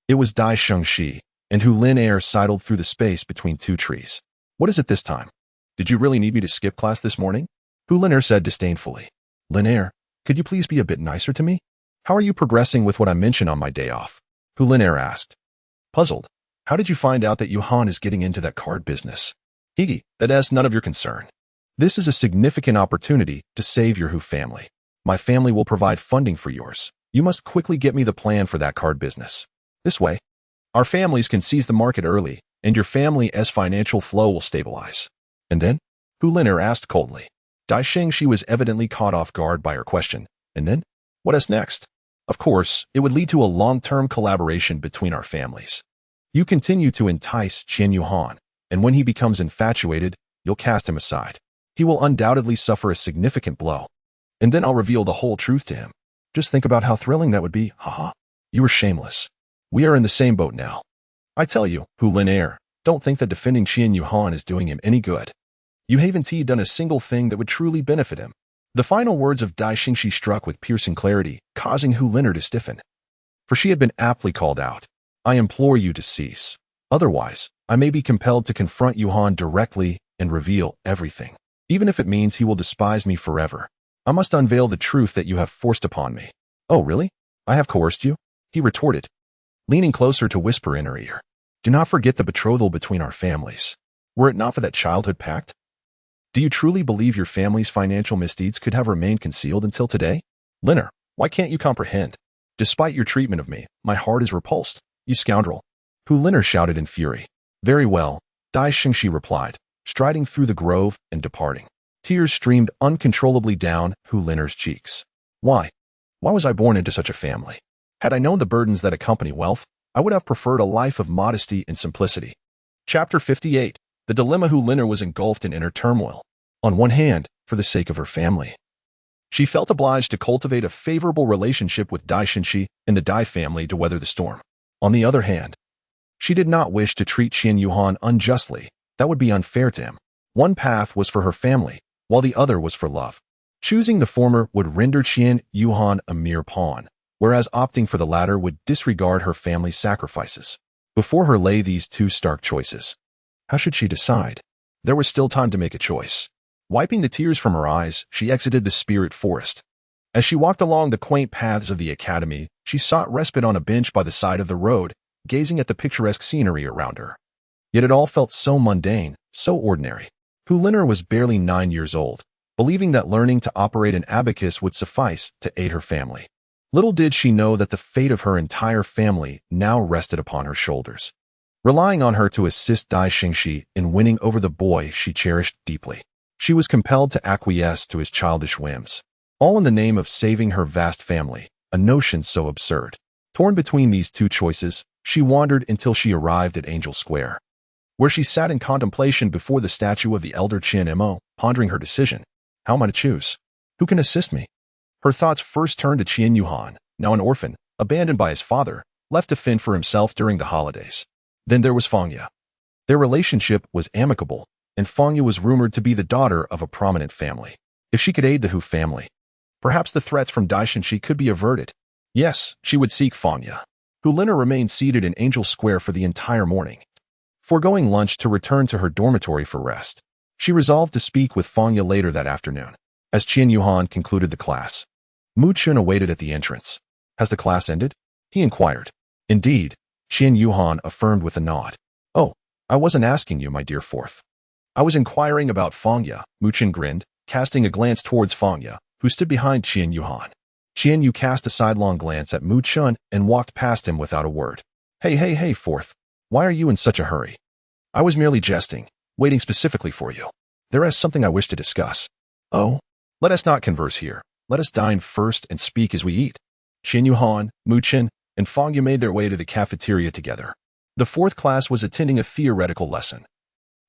It was Dai Shengxi, and Hu Lin Air sidled through the space between two trees. What is it this time? Did you really need me to skip class this morning? Hu Lin Air said disdainfully. Lin Air, could you please be a bit nicer to me? How are you progressing with what I mentioned on my day off? Hu Lin Air asked. Puzzled, how did you find out that Yuhan is getting into that card business? Higi, that is none of your concern. This is a significant opportunity to save your Hu family. My family will provide funding for yours. You must quickly get me the plan for that card business. This way, our families can seize the market early, and your family's financial flow will stabilize. And then? Hu Lin Air asked coldly. Dai Shengxi was evidently caught off guard by her question. And then? What is next? Of course, it would lead to a long-term collaboration between our families. You continue to entice Qian Yuhan, and when he becomes infatuated, you'll cast him aside. He will undoubtedly suffer a significant blow. And then I'll reveal the whole truth to him. Just think about how thrilling that would be, haha. You were shameless. We are in the same boat now. I tell you, Hu Lin Air, don't think that defending Qian Yuhan is doing him any good. You haven't done a single thing that would truly benefit him. The final words of Dai Shengxi struck with piercing clarity, causing Hu Lin Air to stiffen. For she had been aptly called out. I implore you to cease. Otherwise, I may be compelled to confront Yuhan directly and reveal everything. Even if it means he will despise me forever. I must unveil the truth that you have forced upon me. Oh, really? I have coerced you? He retorted, leaning closer to whisper in her ear. Do not forget the betrothal between our families. Were it not for that childhood pact? Do you truly believe your family's financial misdeeds could have remained concealed until today? Lin Air, why can't you comprehend? Despite your treatment of me, my heart is repulsed. You scoundrel. Hu Lin Air shouted in fury. Very well, Dai Shengxi replied, striding through the grove and departing. Tears streamed uncontrollably down Hu Lin Air's cheeks. Why? Why was I born into such a family? Had I known the burdens that accompany wealth, I would have preferred a life of modesty and simplicity. Chapter 58. The dilemma. Hu Lin Air was engulfed in inner turmoil. On one hand, for the sake of her family, she felt obliged to cultivate a favorable relationship with Dai Shengxi and the Dai family to weather the storm. On the other hand, she did not wish to treat Qian Yuhan unjustly. That would be unfair to him. One path was for her family, while the other was for love. Choosing the former would render Qian Yuhan a mere pawn, whereas opting for the latter would disregard her family's sacrifices. Before her lay these two stark choices. How should she decide? There was still time to make a choice. Wiping the tears from her eyes, she exited the spirit forest. As she walked along the quaint paths of the academy, she sought respite on a bench by the side of the road, gazing at the picturesque scenery around her. Yet it all felt so mundane, so ordinary. Hulinor was barely 9 years old, believing that learning to operate an abacus would suffice to aid her family. Little did she know that the fate of her entire family now rested upon her shoulders, relying on her to assist Dai Xingxi in winning over the boy she cherished deeply. She was compelled to acquiesce to his childish whims, all in the name of saving her vast family, a notion so absurd. Torn between these two choices, she wandered until she arrived at Angel Square, where she sat in contemplation before the statue of the elder Qian Mo, pondering her decision. How am I to choose? Who can assist me? Her thoughts first turned to Qian Yuhan, now an orphan, abandoned by his father, left to fend for himself during the holidays. Then there was Fangya. Their relationship was amicable, and Fangya was rumored to be the daughter of a prominent family. If she could aid the Hu family, perhaps the threats from Dai Xingxi could be averted. Yes, she would seek Fangya. Hulinor remained seated in Angel Square for the entire morning, foregoing lunch to return to her dormitory for rest. She resolved to speak with Fangya later that afternoon. As Qian Yuhan concluded the class, Mu Chun awaited at the entrance. Has the class ended? He inquired. Indeed, Qian Yuhan affirmed with a nod. Oh, I wasn't asking you, my dear fourth. I was inquiring about Fangya, Mu Chun grinned, casting a glance towards Fangya, who stood behind Qian Yuhan. Qian Yu cast a sidelong glance at Mu Chun and walked past him without a word. Hey, fourth. Why are you in such a hurry? I was merely jesting, waiting specifically for you. There is something I wish to discuss. Oh? Let us not converse here. Let us dine first and speak as we eat. Qian Yuhan, Mu Chun, and Fangya made their way to the cafeteria together. The fourth class was attending a theoretical lesson,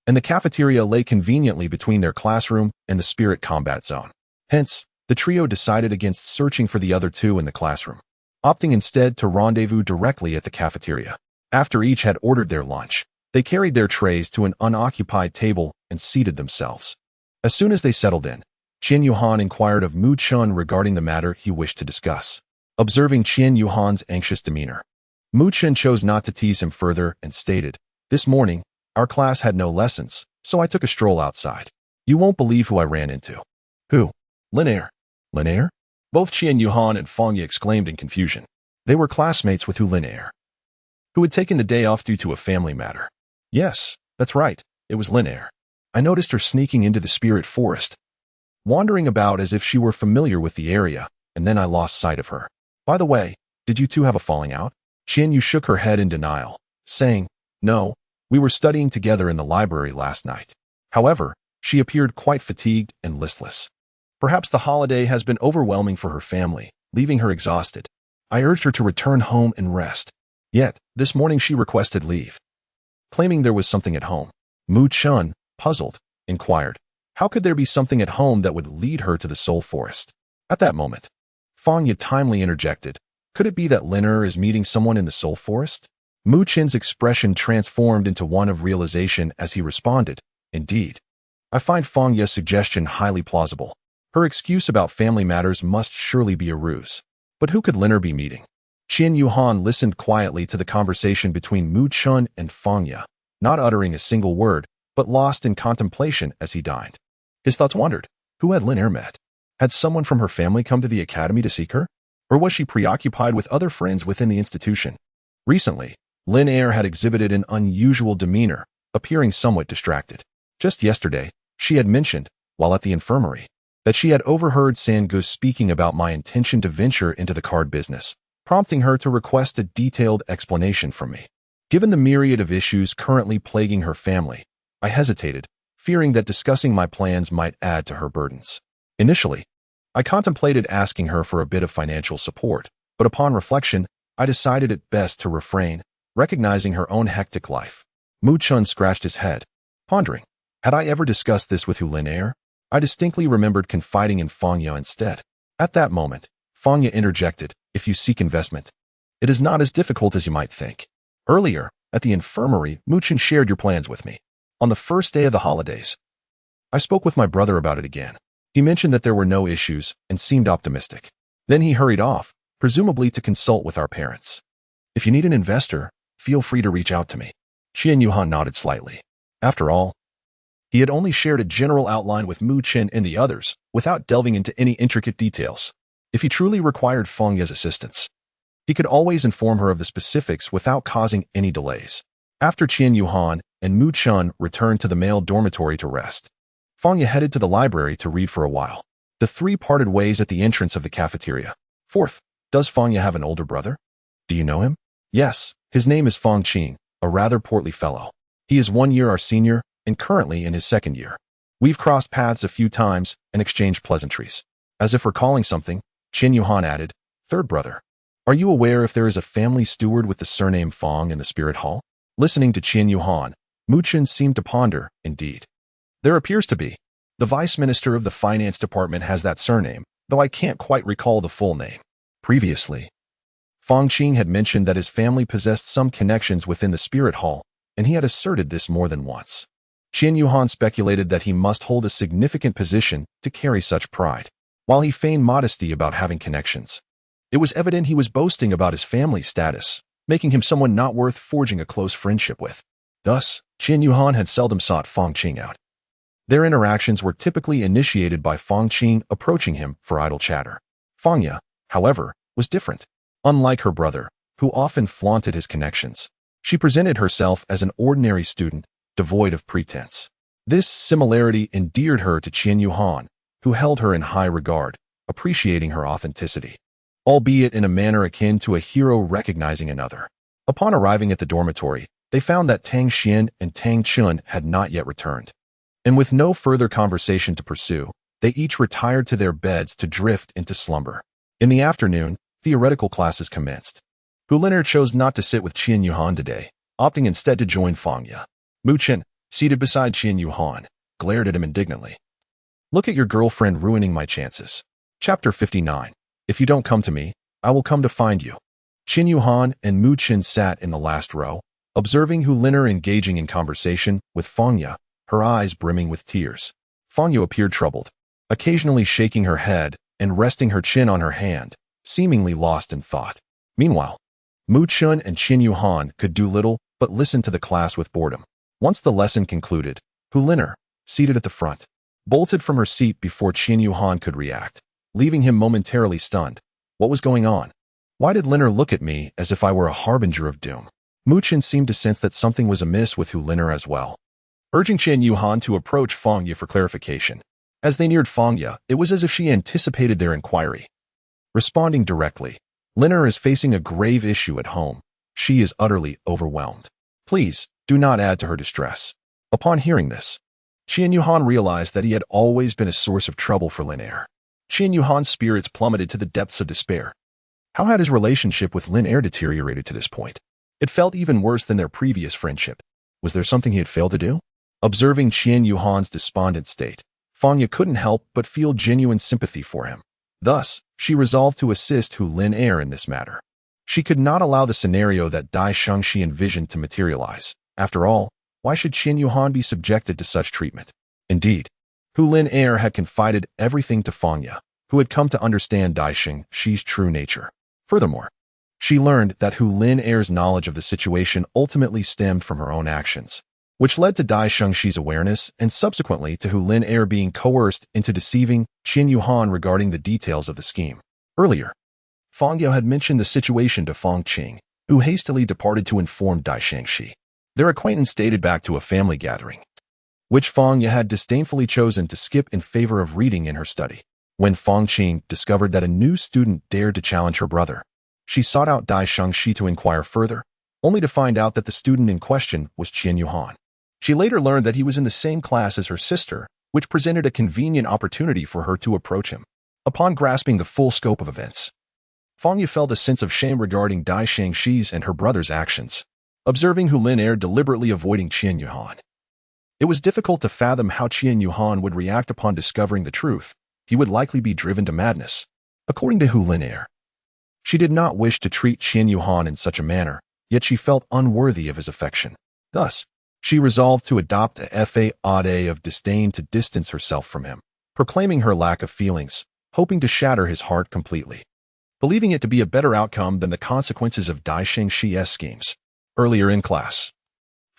and the cafeteria lay conveniently between their classroom and the spirit combat zone. Hence, the trio decided against searching for the other two in the classroom, opting instead to rendezvous directly at the cafeteria. After each had ordered their lunch, they carried their trays to an unoccupied table and seated themselves. As soon as they settled in, Qian Yuhan inquired of Mu Chun regarding the matter he wished to discuss. Observing Qian Yuhan's anxious demeanor, Mu Chun chose not to tease him further and stated, This morning, our class had no lessons, so I took a stroll outside. You won't believe who I ran into. Who? Linaire. Linaire? Both Qian Yuhan and Fangya exclaimed in confusion. They were classmates with Linaire, who had taken the day off due to a family matter. Yes, that's right, it was Linaire. I noticed her sneaking into the spirit forest, wandering about as if she were familiar with the area, and then I lost sight of her. By the way, did you two have a falling out? Qian Yu shook her head in denial, saying, No, we were studying together in the library last night. However, she appeared quite fatigued and listless. Perhaps the holiday has been overwhelming for her family, leaving her exhausted. I urged her to return home and rest. Yet, this morning she requested leave, claiming there was something at home. Mu Chun, puzzled, inquired, How could there be something at home that would lead her to the Soul Forest? At that moment, Fangya timely interjected, Could it be that Linaire is meeting someone in the Soul Forest? Mu Chun's expression transformed into one of realization as he responded, Indeed. I find Fangya's suggestion highly plausible. Her excuse about family matters must surely be a ruse. But who could Linaire be meeting? Qian Yuhan listened quietly to the conversation between Mu Chun and Fangya, not uttering a single word, but lost in contemplation as he dined. His thoughts wandered. Who had Linaire met? Had someone from her family come to the academy to seek her? Or was she preoccupied with other friends within the institution? Recently, Linaire had exhibited an unusual demeanor, appearing somewhat distracted. Just yesterday, she had mentioned, while at the infirmary, that she had overheard Sangus speaking about my intention to venture into the card business, prompting her to request a detailed explanation from me. Given the myriad of issues currently plaguing her family, I hesitated, fearing that discussing my plans might add to her burdens. Initially, I contemplated asking her for a bit of financial support, but upon reflection, I decided it best to refrain, recognizing her own hectic life. Mu Chun scratched his head, pondering, had I ever discussed this with Linaire? I distinctly remembered confiding in Fangya instead. At that moment, Fangya interjected, If you seek investment, it is not as difficult as you might think. Earlier, at the infirmary, Mu Chun shared your plans with me. On the first day of the holidays, I spoke with my brother about it again. He mentioned that there were no issues and seemed optimistic. Then he hurried off, presumably to consult with our parents. If you need an investor, feel free to reach out to me. Qian Yuhan nodded slightly. After all, he had only shared a general outline with Mu Chen and the others, without delving into any intricate details. If he truly required Feng Ye's assistance, he could always inform her of the specifics without causing any delays. After Qian Yuhan and Mu Chen returned to the male dormitory to rest, Feng Ye headed to the library to read for a while. The three parted ways at the entrance of the cafeteria. Fourth, does Feng Ye have an older brother? Do you know him? Yes, his name is Feng Qing, a rather portly fellow. He is 1 year our senior and currently in his 2nd year. We've crossed paths a few times and exchanged pleasantries. As if recalling something, Qian Yuhan added, third brother. Are you aware if there is a family steward with the surname Feng in the spirit hall? Listening to Qian Yuhan, Mu Chen seemed to ponder, indeed. There appears to be. The vice minister of the finance department has that surname, though I can't quite recall the full name. Previously, Feng Qing had mentioned that his family possessed some connections within the spirit hall, and he had asserted this more than once. Qian Yuhan speculated that he must hold a significant position to carry such pride, while he feigned modesty about having connections. It was evident he was boasting about his family status, making him someone not worth forging a close friendship with. Thus, Qian Yuhan had seldom sought Feng Qing out. Their interactions were typically initiated by Feng Qing approaching him for idle chatter. Feng Ye, however, was different. Unlike her brother, who often flaunted his connections, she presented herself as an ordinary student, devoid of pretense. This similarity endeared her to Qian Yuhan, who held her in high regard, appreciating her authenticity, albeit in a manner akin to a hero recognizing another. Upon arriving at the dormitory, they found that Tang Xian and Tang Chun had not yet returned. And with no further conversation to pursue, they each retired to their beds to drift into slumber. In the afternoon, theoretical classes commenced. Hu Liner chose not to sit with Qian Yuhan today, opting instead to join Feng Ye. Mu Chen, seated beside Qian Yuhan, glared at him indignantly. Look at your girlfriend ruining my chances. Chapter 59. If you don't come to me, I will come to find you. Qian Yuhan and Mu Chen sat in the last row, observing Hu Liner engaging in conversation with Feng Ye, her eyes brimming with tears. Feng Ye appeared troubled, occasionally shaking her head and resting her chin on her hand, seemingly lost in thought. Meanwhile, Mu Chen and Qian Yuhan could do little but listen to the class with boredom. Once the lesson concluded, Hu Liner, seated at the front, bolted from her seat before Qian Yuhan could react, leaving him momentarily stunned. What was going on? Why did Liner look at me as if I were a harbinger of doom? Mu Chen seemed to sense that something was amiss with Hu Liner as well, urging Qian Yuhan to approach Feng Ye for clarification. As they neared Feng Ye, it was as if she anticipated their inquiry. Responding directly, Liner is facing a grave issue at home. She is utterly overwhelmed. Please, do not add to her distress. Upon hearing this, Qian Yuhan realized that he had always been a source of trouble for Liner. Qian Yuhan's spirits plummeted to the depths of despair. How had his relationship with Liner deteriorated to this point? It felt even worse than their previous friendship. Was there something he had failed to do? Observing Qian Yuhan's despondent state, Feng Ye couldn't help but feel genuine sympathy for him. Thus, she resolved to assist Hu Liner in this matter. She could not allow the scenario that Dai Shengxi envisioned to materialize. After all, why should Qian Yuhan be subjected to such treatment? Indeed, Hu Liner had confided everything to Feng Ye, who had come to understand Dai Shengxi's true nature. Furthermore, she learned that Hu Liner's knowledge of the situation ultimately stemmed from her own actions, which led to Dai Shengxi's awareness and subsequently to Hu Liner being coerced into deceiving Qian Yuhan regarding the details of the scheme. Earlier, Feng Ye had mentioned the situation to Feng Qing, who hastily departed to inform Dai Shengxi. Their acquaintance dated back to a family gathering, which Feng Ye had disdainfully chosen to skip in favor of reading in her study. When Feng Qing discovered that a new student dared to challenge her brother, she sought out Dai Shengxi to inquire further, only to find out that the student in question was Qian Yuhan. She later learned that he was in the same class as her sister, which presented a convenient opportunity for her to approach him. Upon grasping the full scope of events, Feng Ye felt a sense of shame regarding Dai Shengxi's and her brother's actions, observing Hu Liner deliberately avoiding Qian Yuhan. It was difficult to fathom how Qian Yuhan would react upon discovering the truth. He would likely be driven to madness. According to Hu Liner, she did not wish to treat Qian Yuhan in such a manner, yet she felt unworthy of his affection. Thus, she resolved to adopt a fade of disdain to distance herself from him. proclaiming her lack of feelings, hoping to shatter his heart completely, believing it to be a better outcome than the consequences of Daixing Shi's schemes. Earlier in class,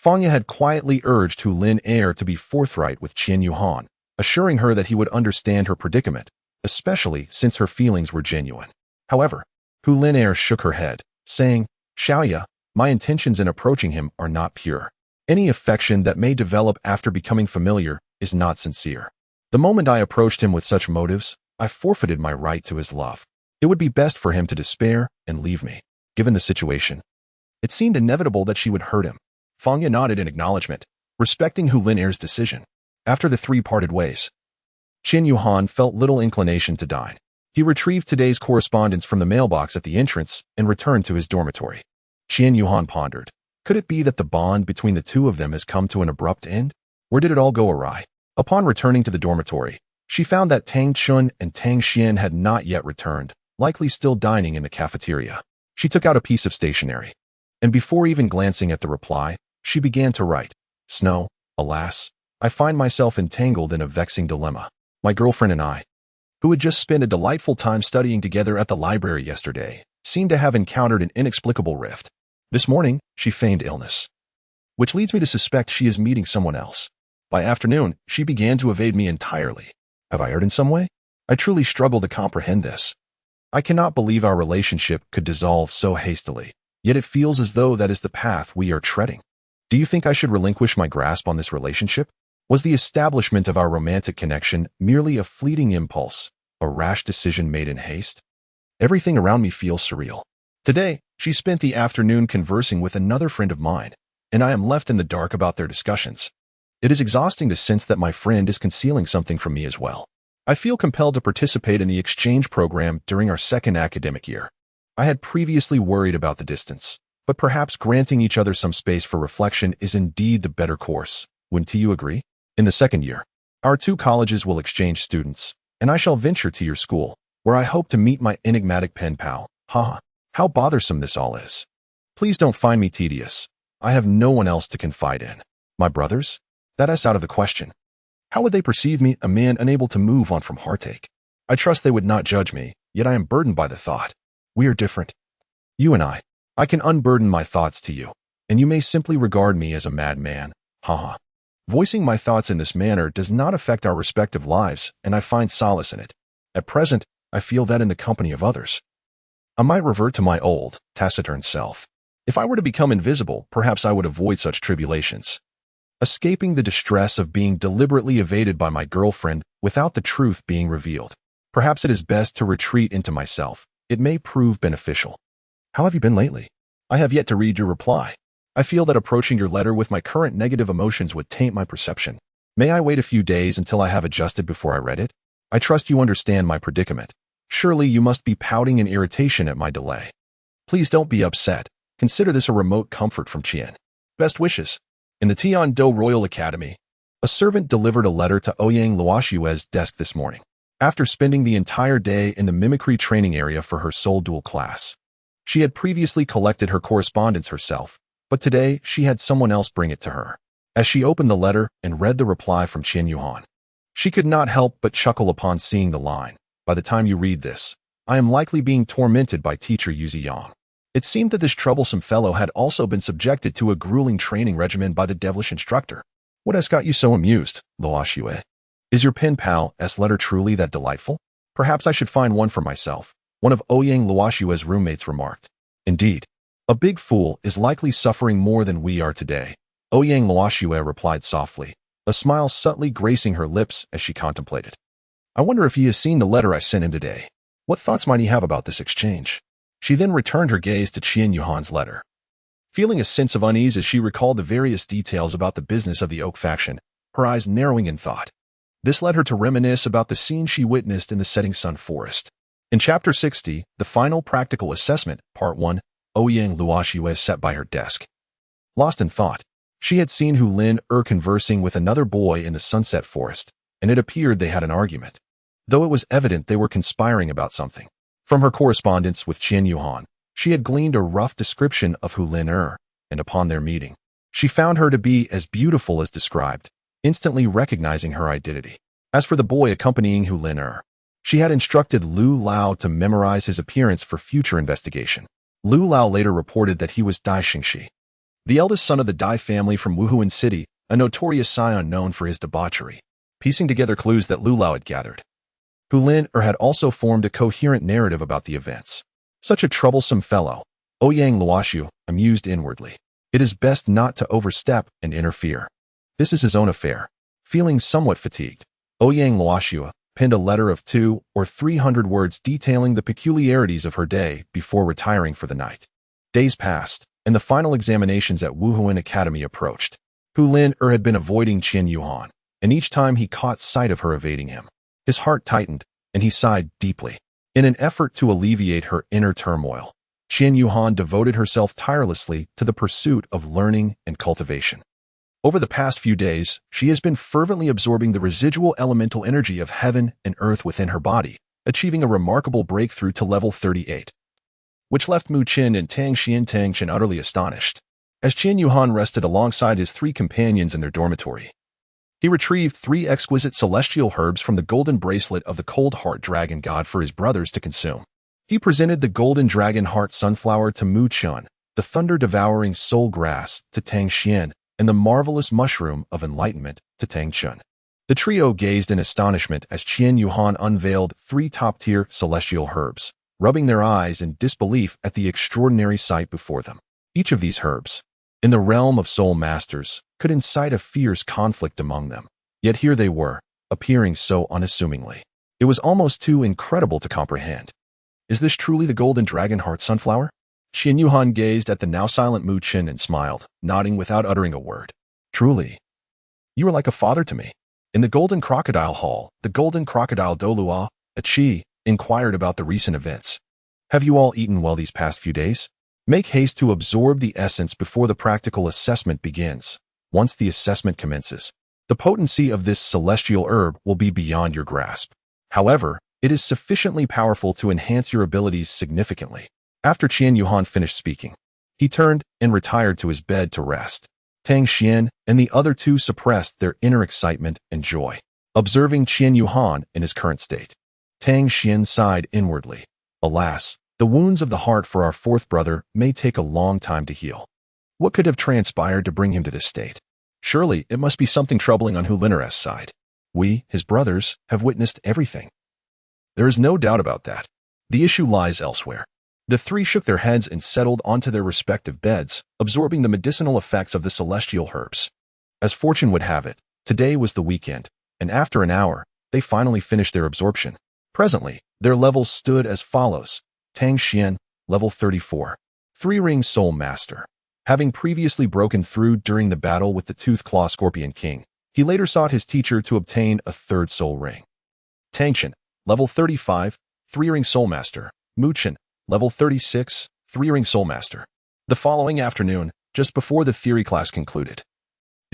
Fangya had quietly urged Hu Lin Er to be forthright with Qian Yuhan, assuring her that he would understand her predicament, especially since her feelings were genuine. However, Hu Lin Er shook her head, saying, "Xiaoya, my intentions in approaching him are not pure. Any affection that may develop after becoming familiar is not sincere. The moment I approached him with such motives, I forfeited my right to his love. It would be best for him to despair and leave me." Given the situation, it seemed inevitable that she would hurt him. Fangya nodded in acknowledgement, respecting Hu Lin Er's decision. After the three parted ways, Qian Yuhan felt little inclination to dine. He retrieved today's correspondence from the mailbox at the entrance and returned to his dormitory. Qian Yuhan pondered. Could it be that the bond between the two of them has come to an abrupt end? Where did it all go awry? Upon returning to the dormitory, she found that Tang Chun and Tang Xian had not yet returned, likely still dining in the cafeteria. She took out a piece of stationery, and before even glancing at the reply, she began to write. "Snow, alas, I find myself entangled in a vexing dilemma. My girlfriend and I, who had just spent a delightful time studying together at the library yesterday, seemed to have encountered an inexplicable rift. This morning, she feigned illness, which leads me to suspect she is meeting someone else. By afternoon, she began to evade me entirely. Have I erred in some way? I truly struggle to comprehend this. I cannot believe our relationship could dissolve so hastily, yet it feels as though that is the path we are treading. Do you think I should relinquish my grasp on this relationship? Was the establishment of our romantic connection merely a fleeting impulse, a rash decision made in haste? Everything around me feels surreal. Today, she spent the afternoon conversing with another friend of mine, and I am left in the dark about their discussions. It is exhausting to sense that my friend is concealing something from me as well. I feel compelled to participate in the exchange program during our second academic year. I had previously worried about the distance, but perhaps granting each other some space for reflection is indeed the better course. Wouldn't you agree? In the second year, our two colleges will exchange students, and I shall venture to your school, where I hope to meet my enigmatic pen pal. Haha, how bothersome this all is. Please don't find me tedious. I have no one else to confide in. My brothers? That is out of the question. How would they perceive me, a man unable to move on from heartache? I trust they would not judge me, yet I am burdened by the thought. We are different. You and I can unburden my thoughts to you, and you may simply regard me as a madman. Haha. Voicing my thoughts in this manner does not affect our respective lives, and I find solace in it. At present, I feel that in the company of others, I might revert to my old, taciturn self. If I were to become invisible, perhaps I would avoid such tribulations, escaping the distress of being deliberately evaded by my girlfriend without the truth being revealed. Perhaps it is best to retreat into myself. It may prove beneficial. How have you been lately? I have yet to read your reply. I feel that approaching your letter with my current negative emotions would taint my perception. May I wait a few days until I have adjusted before I read it? I trust you understand my predicament. Surely you must be pouting in irritation at my delay. Please don't be upset. Consider this a remote comfort from Qian. Best wishes. In the Tian-Do Royal Academy, a servant delivered a letter to Ouyang Luoshue's desk this morning, after spending the entire day in the mimicry training area for her sole dual class. She had previously collected her correspondence herself, but today she had someone else bring it to her. As she opened the letter and read the reply from Qian Yuhan, she could not help but chuckle upon seeing the line. By the time you read this, I am likely being tormented by teacher Yuzi Yang. It seemed that this troublesome fellow had also been subjected to a grueling training regimen by the devilish instructor. What has got you so amused, Luoshue? Is your pen pal's letter truly that delightful? Perhaps I should find one for myself, one of Ouyang Luoshue's roommates remarked. Indeed, a big fool is likely suffering more than we are today, Ouyang Luoshue replied softly, a smile subtly gracing her lips as she contemplated. I wonder if he has seen the letter I sent him today. What thoughts might he have about this exchange? She then returned her gaze to Qian Yuhan's letter. Feeling a sense of unease as she recalled the various details about the business of the Oak faction, her eyes narrowing in thought. This led her to reminisce about the scene she witnessed in the setting sun forest. In Chapter 60, the final practical assessment, Part 1, Ouyang Luoshue sat by her desk. Lost in thought, she had seen Hu Lin conversing with another boy in the sunset forest, and it appeared they had an argument, though it was evident they were conspiring about something. From her correspondence with Qian Yuhan, she had gleaned a rough description of Hu Lin, and upon their meeting, she found her to be as beautiful as described, instantly recognizing her identity. As for the boy accompanying Hu Lin, she had instructed Lu Lao to memorize his appearance for future investigation. Lu Lao later reported that he was Dai Xingxi, the eldest son of the Dai family from Wuhuan City, a notorious scion known for his debauchery. Piecing together clues that Lu Lao had gathered, Hu Lin had also formed a coherent narrative about the events. Such a troublesome fellow, Ouyang Luoxiu amused inwardly. It is best not to overstep and interfere. This is his own affair. Feeling somewhat fatigued, Ouyang Luoxiu penned a letter of 200 or 300 words detailing the peculiarities of her day before retiring for the night. Days passed, and the final examinations at Wuhuan Academy approached. Hu Lin had been avoiding Qian Yuhan, and each time he caught sight of her evading him, his heart tightened, and he sighed deeply. In an effort to alleviate her inner turmoil, Qian Yuhan devoted herself tirelessly to the pursuit of learning and cultivation. Over the past few days, she has been fervently absorbing the residual elemental energy of heaven and earth within her body, achieving a remarkable breakthrough to level 38, which left Mu Qin and Tang Qian utterly astonished. As Qian Yuhan rested alongside his 3 companions in their dormitory, he retrieved 3 exquisite celestial herbs from the golden bracelet of the Cold Heart Dragon God for his brothers to consume. He presented the golden dragon heart sunflower to Mu Qin, the thunder-devouring soul grass to Tang Xian, and the marvelous mushroom of enlightenment to Tang Chun. The trio gazed in astonishment as Qian Yuhan unveiled 3 top-tier celestial herbs, rubbing their eyes in disbelief at the extraordinary sight before them. Each of these herbs, in the realm of soul masters, could incite a fierce conflict among them. Yet here they were, appearing so unassumingly. It was almost too incredible to comprehend. Is this truly the golden dragon heart sunflower? Qian Yuhan gazed at the now silent Mu Qin and smiled, nodding without uttering a word. Truly, you are like a father to me. In the Golden Crocodile Hall, the Golden Crocodile Douluo, a Qi, inquired about the recent events. Have you all eaten well these past few days? Make haste to absorb the essence before the practical assessment begins. Once the assessment commences, the potency of this celestial herb will be beyond your grasp. However, it is sufficiently powerful to enhance your abilities significantly. After Qian Yuhan finished speaking, he turned and retired to his bed to rest. Tang Xian and the other 2 suppressed their inner excitement and joy, observing Qian Yuhan in his current state. Tang Xian sighed inwardly. Alas, the wounds of the heart for our 4th brother may take a long time to heal. What could have transpired to bring him to this state? Surely it must be something troubling on Hu Lin's side. We, his brothers, have witnessed everything. There is no doubt about that. The issue lies elsewhere. The 3 shook their heads and settled onto their respective beds, absorbing the medicinal effects of the celestial herbs. As fortune would have it, today was the weekend, and after an hour, they finally finished their absorption. Presently, their levels stood as follows. Tang Xian, level 34. 3-ring Soul Master. Having previously broken through during the battle with the Tooth Claw Scorpion King, he later sought his teacher to obtain a 3rd soul ring. Tang Chen, level 35, 3-ring Soul Master. Mu Qin, level 36, 3-ring Soul Master. The following afternoon, just before the theory class concluded,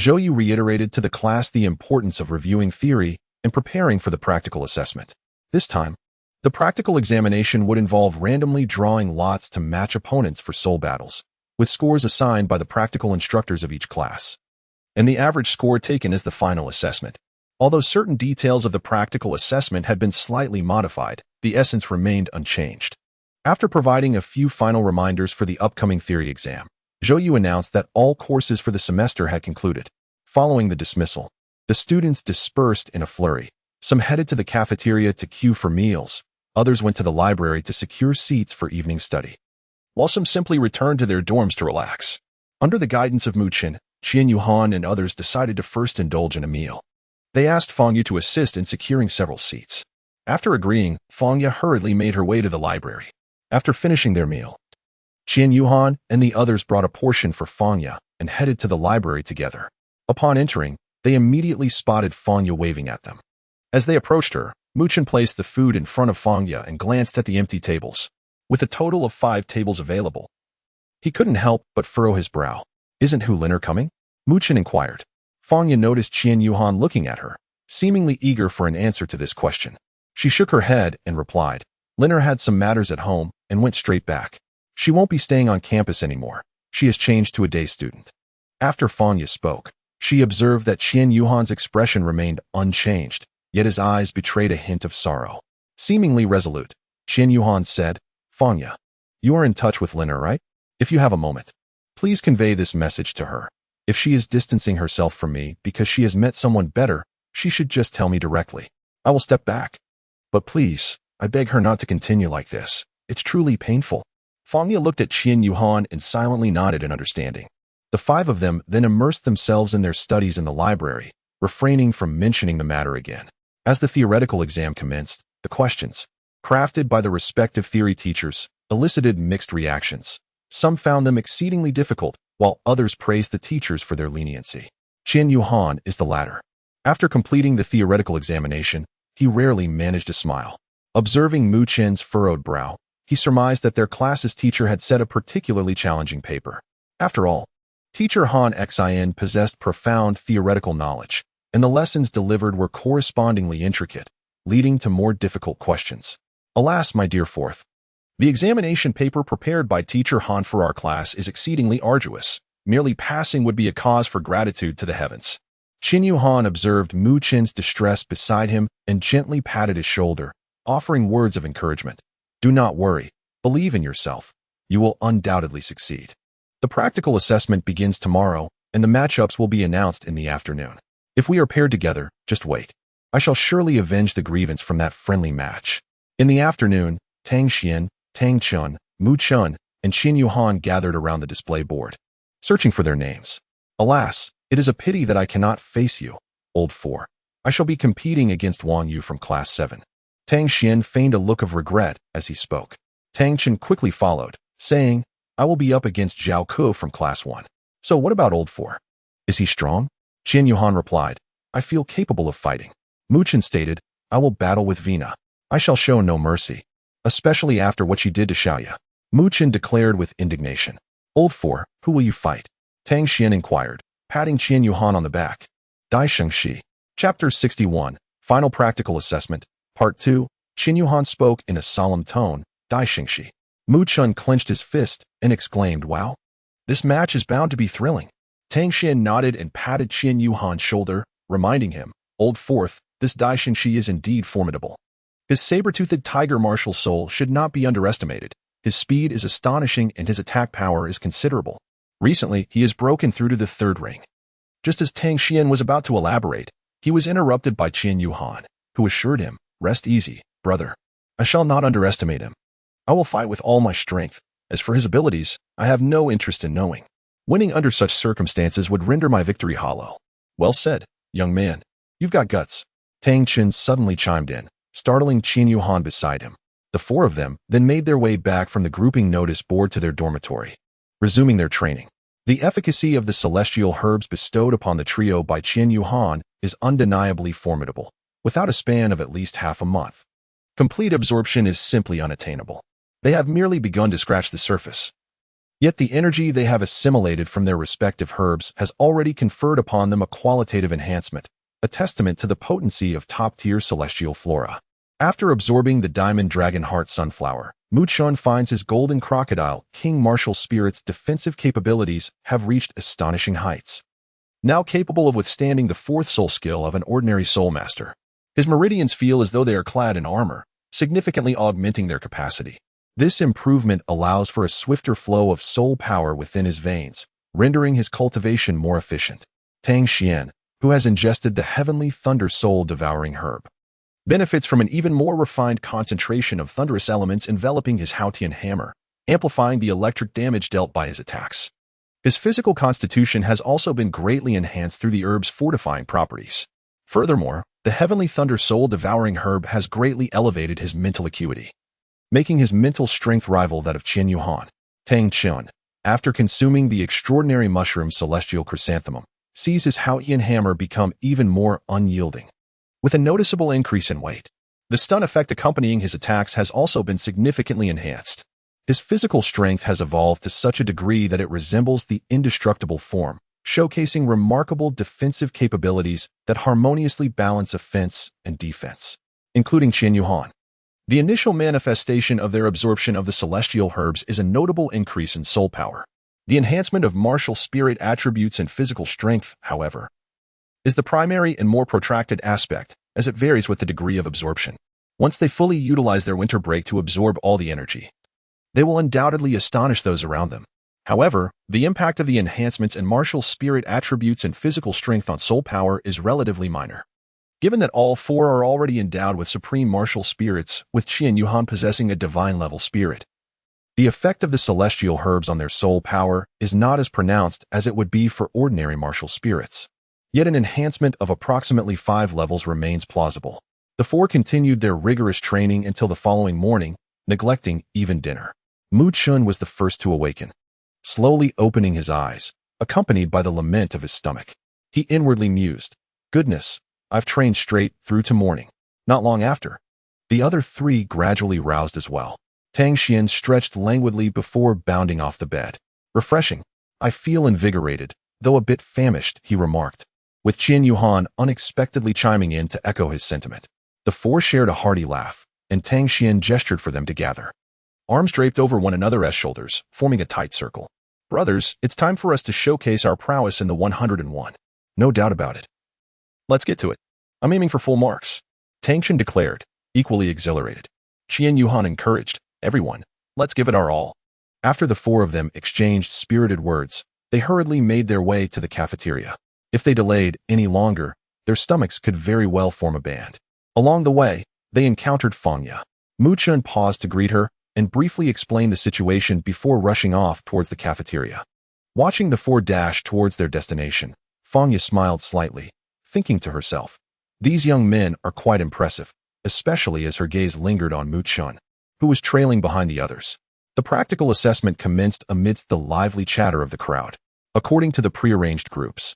Zhou Yu reiterated to the class the importance of reviewing theory and preparing for the practical assessment. This time, the practical examination would involve randomly drawing lots to match opponents for soul battles, with scores assigned by the practical instructors of each class, and the average score taken as the final assessment. Although certain details of the practical assessment had been slightly modified, the essence remained unchanged. After providing a few final reminders for the upcoming theory exam, Zhou Yu announced that all courses for the semester had concluded. Following the dismissal, the students dispersed in a flurry. Some headed to the cafeteria to queue for meals, others went to the library to secure seats for evening study, while some simply returned to their dorms to relax. Under the guidance of Mu Qin, Qian Yuhan and others decided to first indulge in a meal. They asked Fang Yu to assist in securing several seats. After agreeing, Fang Yu hurriedly made her way to the library. After finishing their meal, Qian Yuhan and the others brought a portion for Fang Yu and headed to the library together. Upon entering, they immediately spotted Fang Yu waving at them. As they approached her, Mu Qin placed the food in front of Fang Yu and glanced at the empty tables. With a total of 5 tables available, he couldn't help but furrow his brow. Isn't Hu Lin coming? Mu Qin inquired. Fang Yu noticed Qian Yuhan looking at her, seemingly eager for an answer to this question. She shook her head and replied, Liner had some matters at home and went straight back. She won't be staying on campus anymore. She has changed to a day student. After Fang Yu spoke, she observed that Qian Yuhan's expression remained unchanged. yet his eyes betrayed a hint of sorrow. Seemingly resolute, Qian Yuhan said, "Fangya, you are in touch with Lina, right? If you have a moment, please convey this message to her. If she is distancing herself from me because she has met someone better, she should just tell me directly. I will step back. But please, I beg her not to continue like this. It's truly painful." Fangya looked at Qian Yuhan and silently nodded in understanding. The five of them then immersed themselves in their studies in the library, refraining from mentioning the matter again. As the theoretical exam commenced, the questions, crafted by the respective theory teachers, elicited mixed reactions. Some found them exceedingly difficult, while others praised the teachers for their leniency. Qian Yuhan is the latter. After completing the theoretical examination, he rarely managed to smile. Observing Mu Chen's furrowed brow, he surmised that their class's teacher had set a particularly challenging paper. After all, Teacher Han Xin possessed profound theoretical knowledge, and the lessons delivered were correspondingly intricate, leading to more difficult questions. Alas, my dear Fourth, the examination paper prepared by Teacher Han for our class is exceedingly arduous. Merely passing would be a cause for gratitude to the heavens. Qian Yuhan observed Mu Chen's distress beside him and gently patted his shoulder, offering words of encouragement. Do not worry. Believe in yourself. You will undoubtedly succeed. The practical assessment begins tomorrow, and the matchups will be announced in the afternoon. If we are paired together, just wait. I shall surely avenge the grievance from that friendly match. In the afternoon, Tang Xian, Tang Chun, Mu Chun, and Qian Yuhan gathered around the display board, searching for their names. Alas, it is a pity that I cannot face you, Old Four. I shall be competing against Wang Yu from Class 7. Tang Xian feigned a look of regret as he spoke. Tang Chun quickly followed, saying, I will be up against Zhao Ke from Class 1. So what about Old Four? Is he strong? Qian Yuhan replied, I feel capable of fighting. Mu Chen stated, I will battle with Vina. I shall show no mercy, especially after what she did to Xiaoya. Mu Chen declared with indignation. Old Four, who will you fight? Tang Xian inquired, patting Qian Yuhan on the back. Dai Shengxi. Chapter 61, Final Practical Assessment, Part 2. Qian Yuhan spoke in a solemn tone, Dai Shengxi. Mu Chun clenched his fist and exclaimed, Wow! This match is bound to be thrilling. Tang Xian nodded and patted Qian Yuhan's shoulder, reminding him, Old Fourth, this Dai Shengxi is indeed formidable. His saber-toothed tiger martial soul should not be underestimated. His speed is astonishing and his attack power is considerable. Recently, he has broken through to the third ring. Just as Tang Xian was about to elaborate, he was interrupted by Qian Yuhan, who assured him, Rest easy, brother. I shall not underestimate him. I will fight with all my strength. As for his abilities, I have no interest in knowing. Winning under such circumstances would render my victory hollow. Well said, young man. You've got guts. Tang Chen suddenly chimed in, startling Qian Yuhan beside him. The four of them then made their way back from the grouping notice board to their dormitory, resuming their training. The efficacy of the celestial herbs bestowed upon the trio by Qian Yuhan is undeniably formidable. Without a span of at least half a month, complete absorption is simply unattainable. They have merely begun to scratch the surface. Yet the energy they have assimilated from their respective herbs has already conferred upon them a qualitative enhancement, a testament to the potency of top-tier celestial flora. After absorbing the diamond dragon heart sunflower, Mu Chun finds his golden crocodile, King Martial Spirit's defensive capabilities have reached astonishing heights. Now capable of withstanding the fourth soul skill of an ordinary soul master, his meridians feel as though they are clad in armor, significantly augmenting their capacity. This improvement allows for a swifter flow of soul power within his veins, rendering his cultivation more efficient. Tang Xian, who has ingested the heavenly thunder soul-devouring herb, benefits from an even more refined concentration of thunderous elements enveloping his Haotian hammer, amplifying the electric damage dealt by his attacks. His physical constitution has also been greatly enhanced through the herb's fortifying properties. Furthermore, the heavenly thunder soul-devouring herb has greatly elevated his mental acuity, making his mental strength rival that of Qian Yuhan. Tang Chun, after consuming the extraordinary mushroom celestial chrysanthemum, sees his Haotian hammer become even more unyielding, with a noticeable increase in weight. The stun effect accompanying his attacks has also been significantly enhanced. His physical strength has evolved to such a degree that it resembles the indestructible form, showcasing remarkable defensive capabilities that harmoniously balance offense and defense, including Qian Yuhan. The initial manifestation of their absorption of the celestial herbs is a notable increase in soul power. The enhancement of martial spirit attributes and physical strength, however, is the primary and more protracted aspect, as it varies with the degree of absorption. Once they fully utilize their winter break to absorb all the energy, they will undoubtedly astonish those around them. However, the impact of the enhancements in martial spirit attributes and physical strength on soul power is relatively minor. Given that all four are already endowed with supreme martial spirits, with Qian Yuhan possessing a divine-level spirit, the effect of the celestial herbs on their soul power is not as pronounced as it would be for ordinary martial spirits. Yet an enhancement of approximately 5 levels remains plausible. The four continued their rigorous training until the following morning, neglecting even dinner. Mu Chun was the first to awaken, slowly opening his eyes, accompanied by the lament of his stomach. He inwardly mused, "Goodness, I've trained straight through to morning." Not long after, the other three gradually roused as well. Tang Xian stretched languidly before bounding off the bed. "Refreshing. I feel invigorated, though a bit famished," he remarked, with Qian Yuhan unexpectedly chiming in to echo his sentiment. The four shared a hearty laugh, and Tang Xian gestured for them to gather. Arms draped over one another's shoulders, forming a tight circle. "Brothers, it's time for us to showcase our prowess in the 101. No doubt about it. Let's get to it. I'm aiming for full marks," Tang Xian declared, equally exhilarated. Qian Yuhan encouraged, "Everyone, let's give it our all." After the four of them exchanged spirited words, they hurriedly made their way to the cafeteria. If they delayed any longer, their stomachs could very well form a band. Along the way, they encountered Fangya. Mu Chun paused to greet her and briefly explained the situation before rushing off towards the cafeteria. Watching the four dash towards their destination, Fangya smiled slightly, thinking to herself, "These young men are quite impressive," especially as her gaze lingered on Mu Chun, who was trailing behind the others. The practical assessment commenced amidst the lively chatter of the crowd. According to the prearranged groups,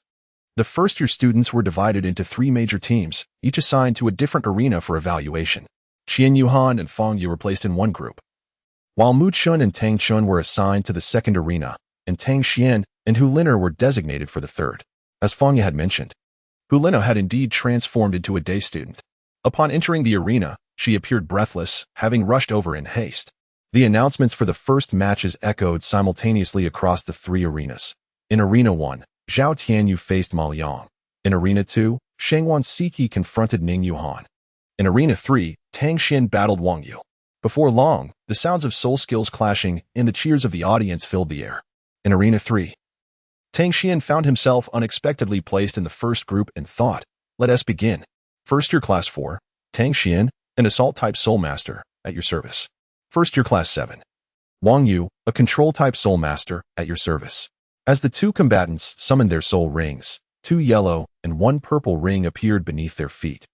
the first-year students were divided into 3 major teams, each assigned to a different arena for evaluation. Qian Yuhan and Fangya were placed in one group, while Mu Chun and Tang Chun were assigned to the second arena, and Tang Xian and Hu Liner were designated for the third. As Fangya had mentioned, Hu Liner had indeed transformed into a day student. Upon entering the arena, she appeared breathless, having rushed over in haste. The announcements for the first matches echoed simultaneously across the 3 arenas. In Arena 1, Zhao Tianyu faced Ma Liang. In Arena 2, Shangwan Siki confronted Ning Yuhan. In Arena 3, Tang Xian battled Wang Yu. Before long, the sounds of soul skills clashing and the cheers of the audience filled the air. In Arena 3, Tang Xian found himself unexpectedly placed in the first group and thought, "Let us begin. First year Class 4, Tang Xian, an Assault-type Soul Master, at your service. First year Class 7, Wang Yu, a Control-type Soul Master, at your service." As the 2 combatants summoned their soul rings, 2 yellow and 1 purple ring appeared beneath their feet,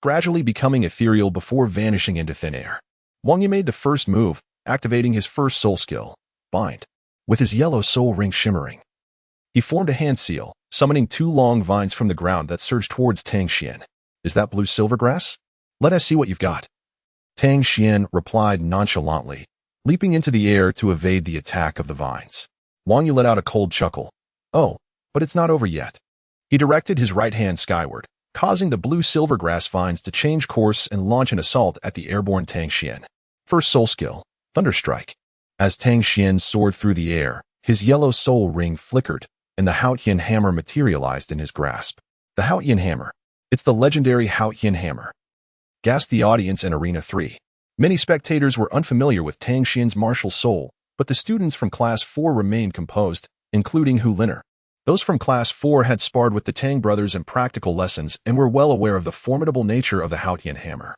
gradually becoming ethereal before vanishing into thin air. Wang Yu made the first move, activating his first soul skill, Bind. With his yellow soul ring shimmering, he formed a hand seal, summoning 2 long vines from the ground that surged towards Tang Xian. "Is that blue silvergrass? Let us see what you've got." Tang Xian replied nonchalantly, leaping into the air to evade the attack of the vines. Wang Yu let out a cold chuckle. "Oh, but it's not over yet." He directed his right hand skyward, causing the blue silvergrass vines to change course and launch an assault at the airborne Tang Xian. First soul skill, Thunderstrike. As Tang Xian soared through the air, his yellow soul ring flickered, and the Haotian hammer materialized in his grasp. The Haotian hammer. It's the legendary Haotian hammer, gasped the audience in Arena 3. Many spectators were unfamiliar with Tang Xian's martial soul, but the students from Class 4 remained composed, including Hu Liner. Those from Class 4 had sparred with the Tang brothers in practical lessons and were well aware of the formidable nature of the Haotian hammer.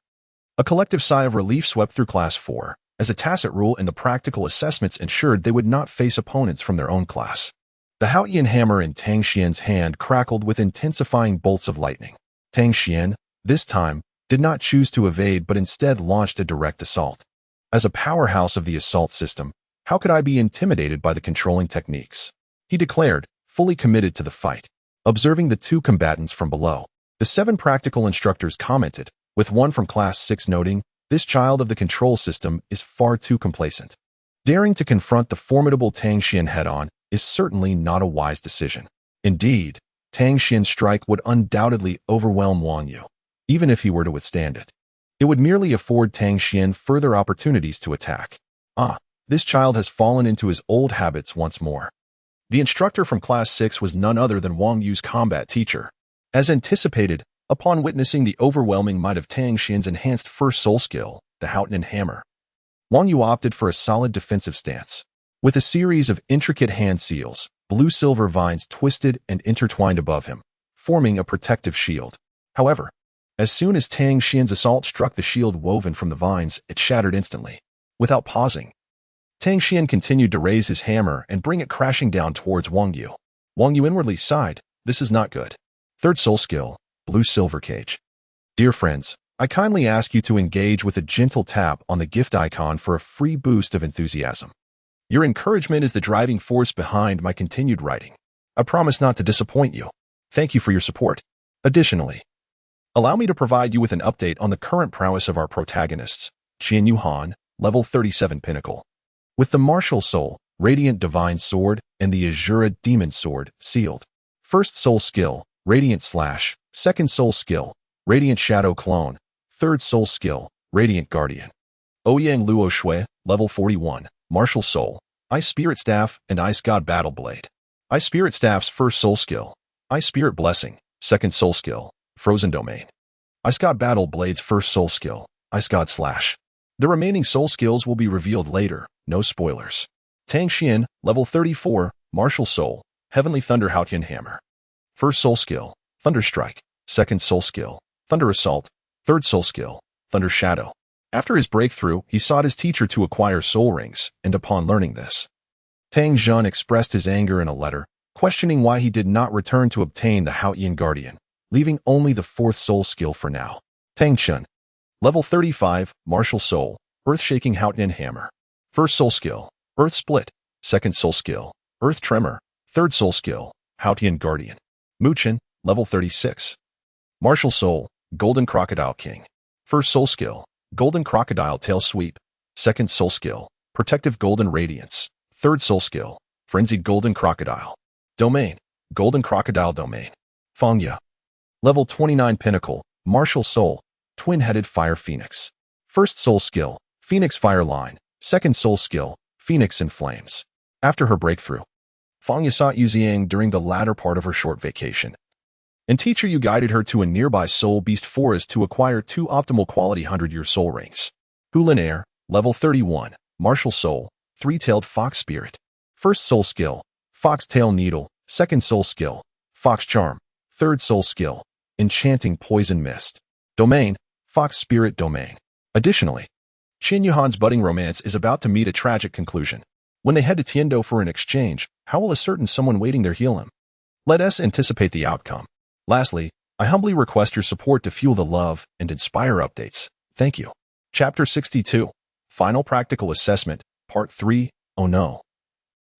A collective sigh of relief swept through Class 4, as a tacit rule in the practical assessments ensured they would not face opponents from their own class. The Haotian hammer in Tang Xian's hand crackled with intensifying bolts of lightning. Tang Xian, this time, did not choose to evade but instead launched a direct assault. As a powerhouse of the assault system, how could I be intimidated by the controlling techniques? He declared, fully committed to the fight. Observing the 2 combatants from below, the 7 practical instructors commented, with one from Class 6 noting, "This child of the control system is far too complacent. Daring to confront the formidable Tang Xian head-on is certainly not a wise decision." Indeed, Tang Xian's strike would undoubtedly overwhelm Wang Yu, even if he were to withstand it. It would merely afford Tang Xian further opportunities to attack. This child has fallen into his old habits once more. The instructor from Class 6 was none other than Wang Yu's combat teacher. As anticipated, Upon witnessing the overwhelming might of Tang Xian's enhanced first soul skill, the Haotian Hammer, Wang Yu opted for a solid defensive stance. With a series of intricate hand seals, blue-silver vines twisted and intertwined above him, forming a protective shield. However, as soon as Tang Xian's assault struck the shield woven from the vines, it shattered instantly. Without pausing, Tang Xian continued to raise his hammer and bring it crashing down towards Wang Yu. Wang Yu inwardly sighed, this is not good. Third soul skill, blue-silver cage. Dear friends, I kindly ask you to engage with a gentle tap on the gift icon for a free boost of enthusiasm. Your encouragement is the driving force behind my continued writing. I promise not to disappoint you. Thank you for your support. Additionally, allow me to provide you with an update on the current prowess of our protagonists, Qian Yuhan, level 37 pinnacle. With the martial soul, Radiant Divine Sword, and the Azura Demon Sword sealed. First soul skill, Radiant Slash. Second soul skill, Radiant Shadow Clone. Third soul skill, Radiant Guardian. Ouyang Luo Shui, level 41, Martial Soul, Ice Spirit Staff, and Ice God Battle Blade. Ice Spirit Staff's first soul skill, Ice Spirit Blessing. Second soul skill, Frozen Domain. Ice God Battle Blade's first soul skill, Ice God Slash. The remaining soul skills will be revealed later, no spoilers. Tang Xian, level 34, Martial Soul, Heavenly Thunder Haotian Hammer. First soul skill, Thunder Strike. Second soul skill, Thunder Assault. Third soul skill, Thunder Shadow. After his breakthrough, he sought his teacher to acquire soul rings, and upon learning this, Tang Zhan expressed his anger in a letter, questioning why he did not return to obtain the Haotian Guardian, leaving only the fourth soul skill for now. Tang Chen, level 35, Martial Soul, Earth-Shaking Haotian Hammer. First soul skill, Earth Split. Second soul skill, Earth Tremor. Third soul skill, Haotian Guardian. Mu Chen, level 36. Martial Soul, Golden Crocodile King. First soul skill, Golden Crocodile Tail Sweep. Second soul skill, Protective Golden Radiance. Third soul skill, Frenzied Golden Crocodile. Domain, Golden Crocodile Domain. Fangya, level 29 Pinnacle, Martial Soul, Twin-Headed Fire Phoenix. First soul skill, Phoenix Fire Line. Second soul skill, Phoenix in Flames. After her breakthrough, Fangya sought Yuziang during the latter part of her short vacation. And Teacher Yu guided her to a nearby Soul Beast Forest to acquire 2 optimal quality 100-year soul rings. Hulin Air, level 31, Martial Soul, Three-Tailed Fox Spirit. First soul skill, Fox Tail Needle. Second soul skill, Fox Charm. Third soul skill, Enchanting Poison Mist. Domain, Fox Spirit Domain. Additionally, Qin Yuhan's budding romance is about to meet a tragic conclusion. When they head to Tiando for an exchange, how will a certain someone waiting there heal him? Let us anticipate the outcome. Lastly, I humbly request your support to fuel the love and inspire updates. Thank you. Chapter 62, Final Practical Assessment, Part 3, Oh No.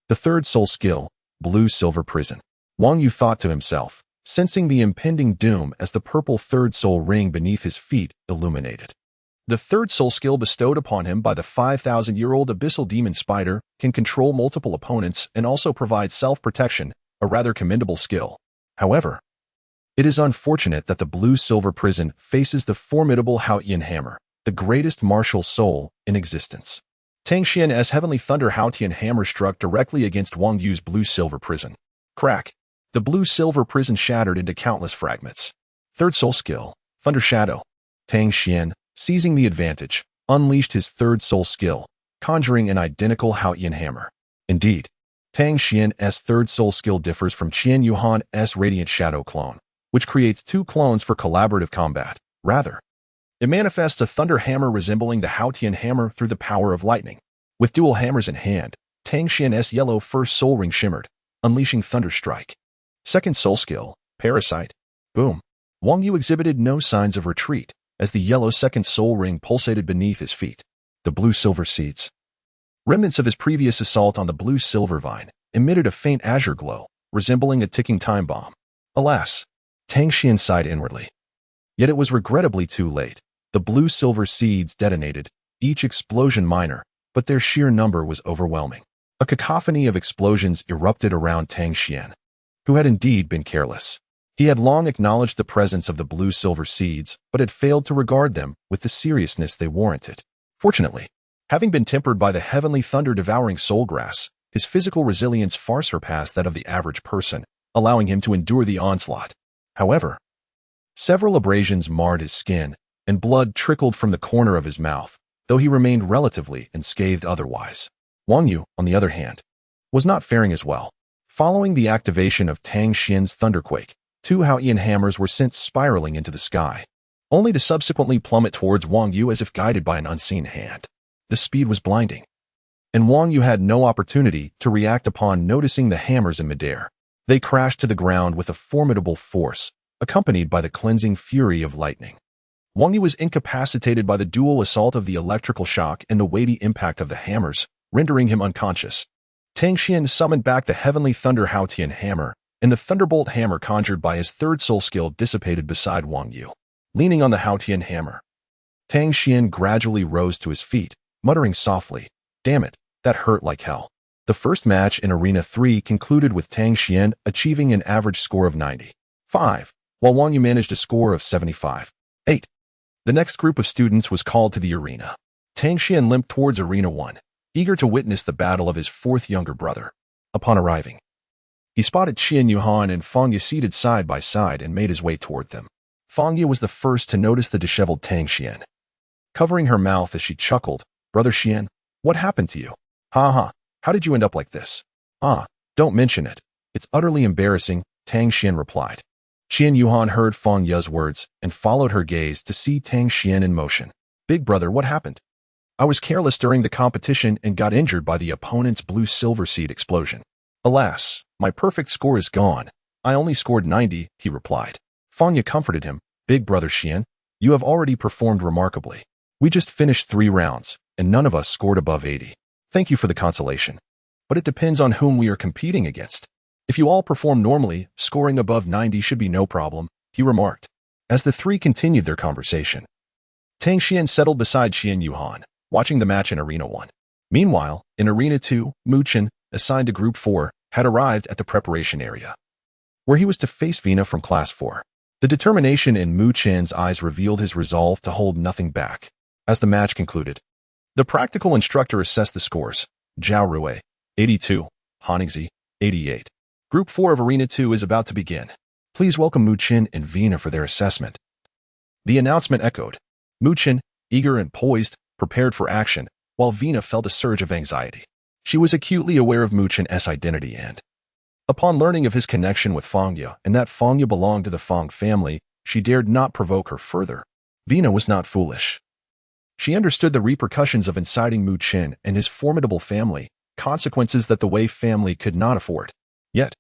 The third soul skill, Blue-Silver Prison. Wang Yu thought to himself, sensing the impending doom as the purple third soul ring beneath his feet illuminated. The third soul skill bestowed upon him by the 5,000-year-old abyssal demon spider can control multiple opponents and also provide self-protection, a rather commendable skill. However, it is unfortunate that the blue-silver prison faces the formidable Haotian Hammer, the greatest martial soul in existence. Tang Xian's Heavenly Thunder Haotian Hammer struck directly against Wang Yu's blue-silver prison. Crack! The blue-silver prison shattered into countless fragments. Third soul skill, Thunder Shadow. Tang Xian, seizing the advantage, unleashed his third soul skill, conjuring an identical Haotian Hammer. Indeed, Tang Xian's third soul skill differs from Qian Yuhan's Radiant Shadow clone, which creates 2 clones for collaborative combat. Rather, it manifests a thunder hammer resembling the Haotian Hammer through the power of lightning. With dual hammers in hand, Tang Xian's yellow first soul ring shimmered, unleashing Thunder Strike. Second soul skill, Parasite. Boom. Wang Yu exhibited no signs of retreat, as the yellow second soul ring pulsated beneath his feet. The blue-silver seeds, remnants of his previous assault on the blue-silver vine, emitted a faint azure glow, resembling a ticking time bomb. Alas, Tang Xian sighed inwardly. Yet it was regrettably too late. The blue-silver seeds detonated, each explosion minor, but their sheer number was overwhelming. A cacophony of explosions erupted around Tang Xian, who had indeed been careless. He had long acknowledged the presence of the blue-silver seeds, but had failed to regard them with the seriousness they warranted. Fortunately, having been tempered by the heavenly thunder-devouring soul grass, his physical resilience far surpassed that of the average person, allowing him to endure the onslaught. However, Several abrasions marred his skin, and blood trickled from the corner of his mouth, though he remained relatively unscathed otherwise. Wang Yu, on the other hand, was not faring as well. Following the activation of Tang Xian's thunderquake, two Haotian hammers were sent spiraling into the sky, only to subsequently plummet towards Wang Yu as if guided by an unseen hand. The speed was blinding, and Wang Yu had no opportunity to react upon noticing the hammers in midair. They crashed to the ground with a formidable force, accompanied by the cleansing fury of lightning. Wang Yu was incapacitated by the dual assault of the electrical shock and the weighty impact of the hammers, rendering him unconscious. Tang Xian summoned back the Heavenly Thunder Haotian hammer, and the Thunderbolt hammer conjured by his third soul skill dissipated beside Wang Yu. Leaning on the Haotian hammer, Tang Xian gradually rose to his feet, muttering softly, "Damn it, that hurt like hell." The first match in Arena 3 concluded with Tang Xian achieving an average score of 95, while Wang Yu managed a score of 75.8. The next group of students was called to the arena. Tang Xian limped towards Arena 1, eager to witness the battle of his fourth younger brother. Upon arriving, he spotted Qian Yuhan and Fang Yu seated side by side and made his way toward them. Fang Yu was the first to notice the disheveled Tang Xian. Covering her mouth as she chuckled, "Brother Xian, what happened to you? Ha ha, how did you end up like this?" "Ah, don't mention it. It's utterly embarrassing," Tang Xian replied. Qian Yuhan heard Fang Yu's words and followed her gaze to see Tang Xian in motion. "Big brother, what happened?" "I was careless during the competition and got injured by the opponent's blue silver seed explosion. Alas, my perfect score is gone. I only scored 90, he replied. Fang Yu comforted him. "Big brother Xian, you have already performed remarkably. We just finished 3 rounds, and none of us scored above 80. Thank you for the consolation. But it depends on whom we are competing against. If you all perform normally, scoring above 90 should be no problem," he remarked. As the three continued their conversation, Tang Xian settled beside Qian Yuhan, watching the match in Arena 1. Meanwhile, in Arena 2, Mu Chen, assigned to Group 4, had arrived at the preparation area, where he was to face Vina from Class 4. The determination in Mu Chen's eyes revealed his resolve to hold nothing back. As the match concluded, the practical instructor assessed the scores. Zhao Rui, 82, Hanixi, 88. Group 4 of Arena 2 is about to begin. Please welcome Mu Chen and Vina for their assessment. The announcement echoed. Mu Chen, eager and poised, prepared for action, while Vina felt a surge of anxiety. She was acutely aware of Mu Chen's identity and, upon learning of his connection with Fang Yu and that Fang Yu belonged to the Fang family, she dared not provoke her further. Vina was not foolish. She understood the repercussions of inciting Mu Chen and his formidable family, consequences that the Wei family could not afford. Yet,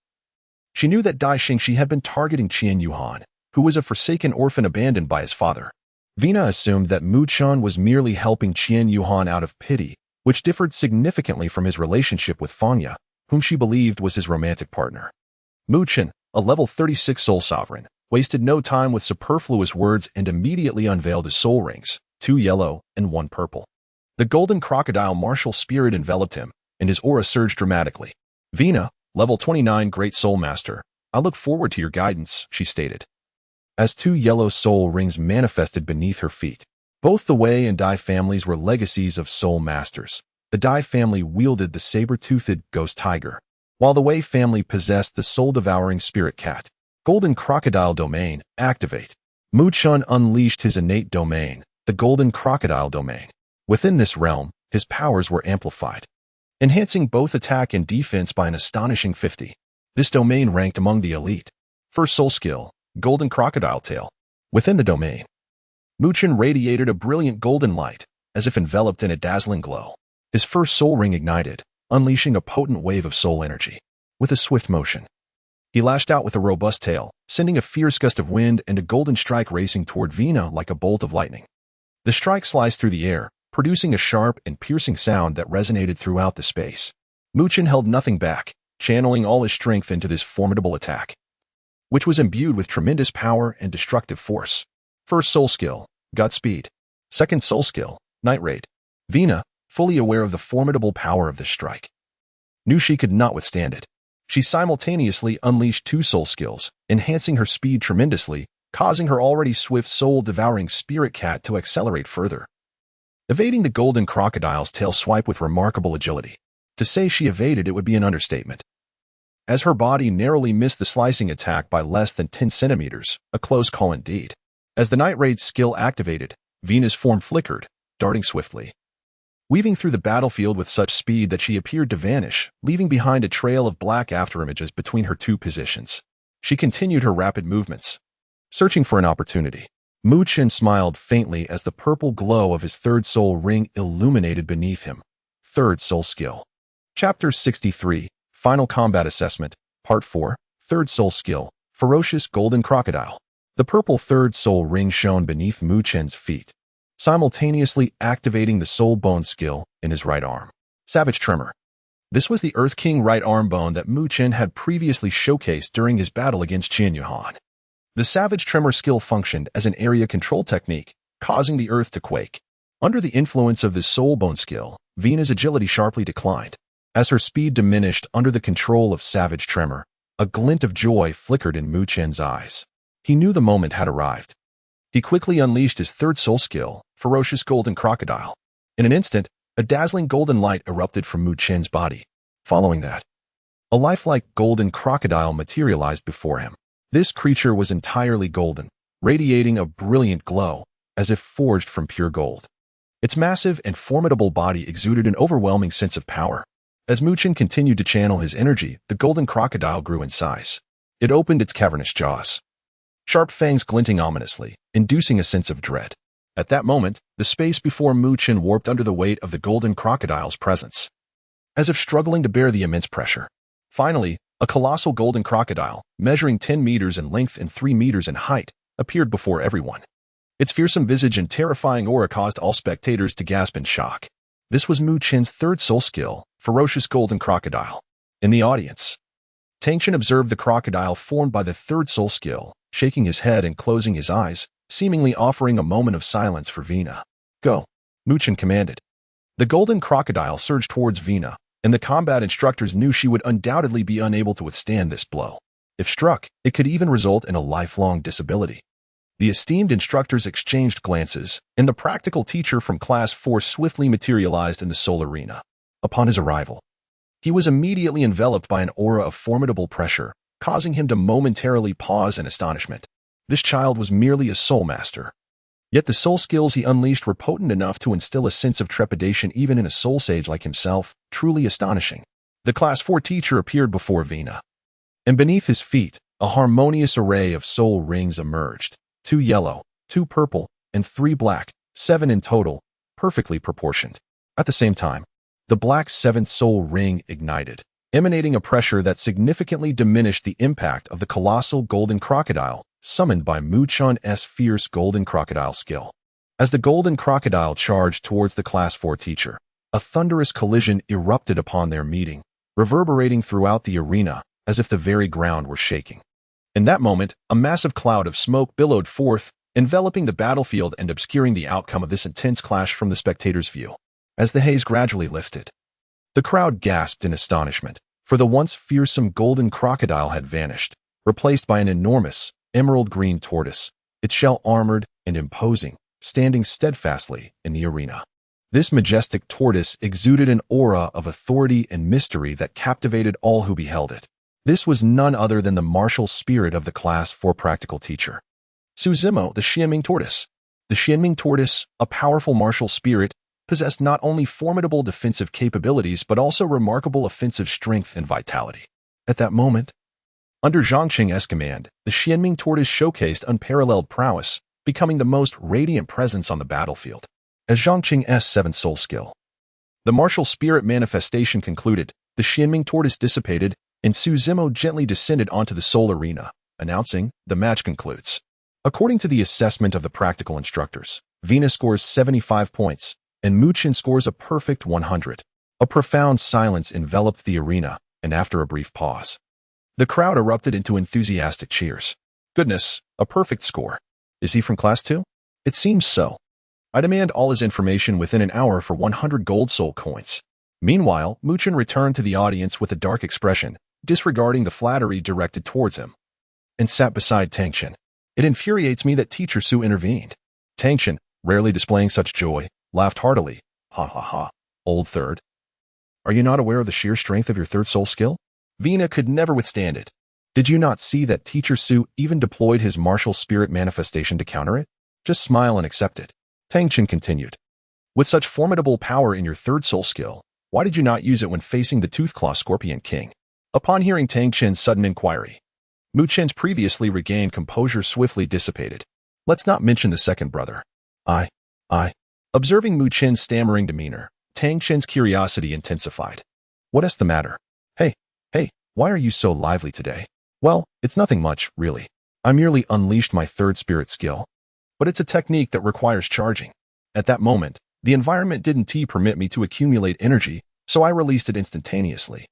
she knew that Dai Xingxi had been targeting Qian Yuhan, who was a forsaken orphan abandoned by his father. Vina assumed that Mu Chen was merely helping Qian Yuhan out of pity, which differed significantly from his relationship with Fang Yu, whom she believed was his romantic partner. Mu Chen, a level 36 soul sovereign, wasted no time with superfluous words and immediately unveiled his soul rings, 2 yellow and 1 purple. The golden crocodile martial spirit enveloped him, and his aura surged dramatically. "Vina, level 29 Great Soul Master, I look forward to your guidance," she stated, as 2 yellow soul rings manifested beneath her feet. Both the Wei and Dai families were legacies of soul masters. The Dai family wielded the saber-toothed ghost tiger, while the Wei family possessed the soul-devouring spirit cat. Golden crocodile domain, activate. Mu Chen unleashed his innate domain, the golden crocodile domain. Within this realm, his powers were amplified, enhancing both attack and defense by an astonishing 50. This domain ranked among the elite. First soul skill, golden crocodile tail. Within the domain, Mu Chen radiated a brilliant golden light, as if enveloped in a dazzling glow. His first soul ring ignited, unleashing a potent wave of soul energy. With a swift motion, he lashed out with a robust tail, sending a fierce gust of wind and a golden strike racing toward Vina like a bolt of lightning. The strike sliced through the air, producing a sharp and piercing sound that resonated throughout the space. Mu Chen held nothing back, channeling all his strength into this formidable attack, which was imbued with tremendous power and destructive force. First soul skill, Godspeed. Second soul skill, Night Raid. Vina, fully aware of the formidable power of this strike, knew she could not withstand it. She simultaneously unleashed 2 soul skills, enhancing her speed tremendously, causing her already swift soul-devouring spirit cat to accelerate further, evading the golden crocodile's tail swipe with remarkable agility. To say she evaded it would be an understatement. as her body narrowly missed the slicing attack by less than 10 centimeters, a close call indeed. As the Night Raid's skill activated, Vina's form flickered, darting swiftly, weaving through the battlefield with such speed that she appeared to vanish, leaving behind a trail of black afterimages between her two positions. She continued her rapid movements, searching for an opportunity. Mu Chen smiled faintly as the purple glow of his third soul ring illuminated beneath him. Third soul skill. Chapter 63, Final Combat Assessment, Part 4, Third Soul Skill, Ferocious Golden Crocodile. The purple third soul ring shone beneath Mu Chen's feet, simultaneously activating the soul bone skill in his right arm. Savage Tremor. This was the Earth King right arm bone that Mu Chen had previously showcased during his battle against Qian Yuhan. The Savage Tremor skill functioned as an area control technique, causing the earth to quake. Under the influence of the soul bone skill, Vina's agility sharply declined. As her speed diminished under the control of Savage Tremor, a glint of joy flickered in Mu Chen's eyes. He knew the moment had arrived. He quickly unleashed his third soul skill, Ferocious Golden Crocodile. In an instant, a dazzling golden light erupted from Mu Chen's body. Following that, a lifelike golden crocodile materialized before him. This creature was entirely golden, radiating a brilliant glow, as if forged from pure gold. Its massive and formidable body exuded an overwhelming sense of power. As Mu Chen continued to channel his energy, the golden crocodile grew in size. It opened its cavernous jaws, sharp fangs glinting ominously, inducing a sense of dread. At that moment, the space before Mu Chen warped under the weight of the golden crocodile's presence, as if struggling to bear the immense pressure. Finally, a colossal golden crocodile, measuring 10 meters in length and 3 meters in height, appeared before everyone. Its fearsome visage and terrifying aura caused all spectators to gasp in shock. This was Mu Chen's third soul skill, Ferocious Golden Crocodile. In the audience, Tangchen observed the crocodile formed by the third soul skill, shaking his head and closing his eyes, seemingly offering a moment of silence for Vina. Go, Mu Chen commanded. The golden crocodile surged towards Vina, and the combat instructors knew she would undoubtedly be unable to withstand this blow. If struck, it could even result in a lifelong disability. The esteemed instructors exchanged glances, and the practical teacher from Class 4 swiftly materialized in the soul arena. Upon his arrival, he was immediately enveloped by an aura of formidable pressure, causing him to momentarily pause in astonishment. This child was merely a soul master. Yet the soul skills he unleashed were potent enough to instill a sense of trepidation even in a soul sage like himself, truly astonishing. The Class 4 teacher appeared before Vina, and beneath his feet, a harmonious array of soul rings emerged. 2 yellow, 2 purple, and 3 black, 7 in total, perfectly proportioned. At the same time, the black 7th soul ring ignited, emanating a pressure that significantly diminished the impact of the colossal golden crocodile, summoned by Mu Chen's fierce golden crocodile skill. As the golden crocodile charged towards the Class 4 teacher, a thunderous collision erupted upon their meeting, reverberating throughout the arena as if the very ground were shaking. In that moment, a massive cloud of smoke billowed forth, enveloping the battlefield and obscuring the outcome of this intense clash from the spectators' view. As the haze gradually lifted, the crowd gasped in astonishment, for the once fearsome golden crocodile had vanished, replaced by an enormous, emerald green tortoise, its shell armored and imposing, standing steadfastly in the arena. This majestic tortoise exuded an aura of authority and mystery that captivated all who beheld it. This was none other than the martial spirit of the Class 4 practical teacher, Suzimo, the Xianming tortoise. The Xianming tortoise, a powerful martial spirit, possessed not only formidable defensive capabilities but also remarkable offensive strength and vitality. At that moment, under Zhang Qing's command, the Xianming tortoise showcased unparalleled prowess, becoming the most radiant presence on the battlefield. As Zhang Qing's 7th soul skill, the martial spirit manifestation concluded, the Xianming tortoise dissipated, and Suzimo gently descended onto the soul arena, announcing, the match concludes. According to the assessment of the practical instructors, Vina scores 75 points, and Mu Chen scores a perfect 100. A profound silence enveloped the arena, and after a brief pause, the crowd erupted into enthusiastic cheers. Goodness, a perfect score. Is he from Class 2? It seems so. I demand all his information within an hour for 100 gold soul coins. Meanwhile, Mu Chen returned to the audience with a dark expression, disregarding the flattery directed towards him, and sat beside Tangchen. It infuriates me that Teacher Su intervened. Tangchen, rarely displaying such joy, laughed heartily. Ha ha ha, old third. Are you not aware of the sheer strength of your third soul skill? Vina could never withstand it. Did you not see that Teacher Su even deployed his martial spirit manifestation to counter it? Just smile and accept it. Tang Chen continued. With such formidable power in your third soul skill, why did you not use it when facing the Toothclaw Scorpion King? Upon hearing Tang Chen's sudden inquiry, Mu Chen's previously regained composure swiftly dissipated. Let's not mention the second brother. I. Observing Mu Chen's stammering demeanor, Tang Chen's curiosity intensified. What is the matter? Hey, why are you so lively today? Well, it's nothing much, really. I merely unleashed my third spirit skill. But it's a technique that requires charging. At that moment, the environment didn't permit me to accumulate energy, so I released it instantaneously.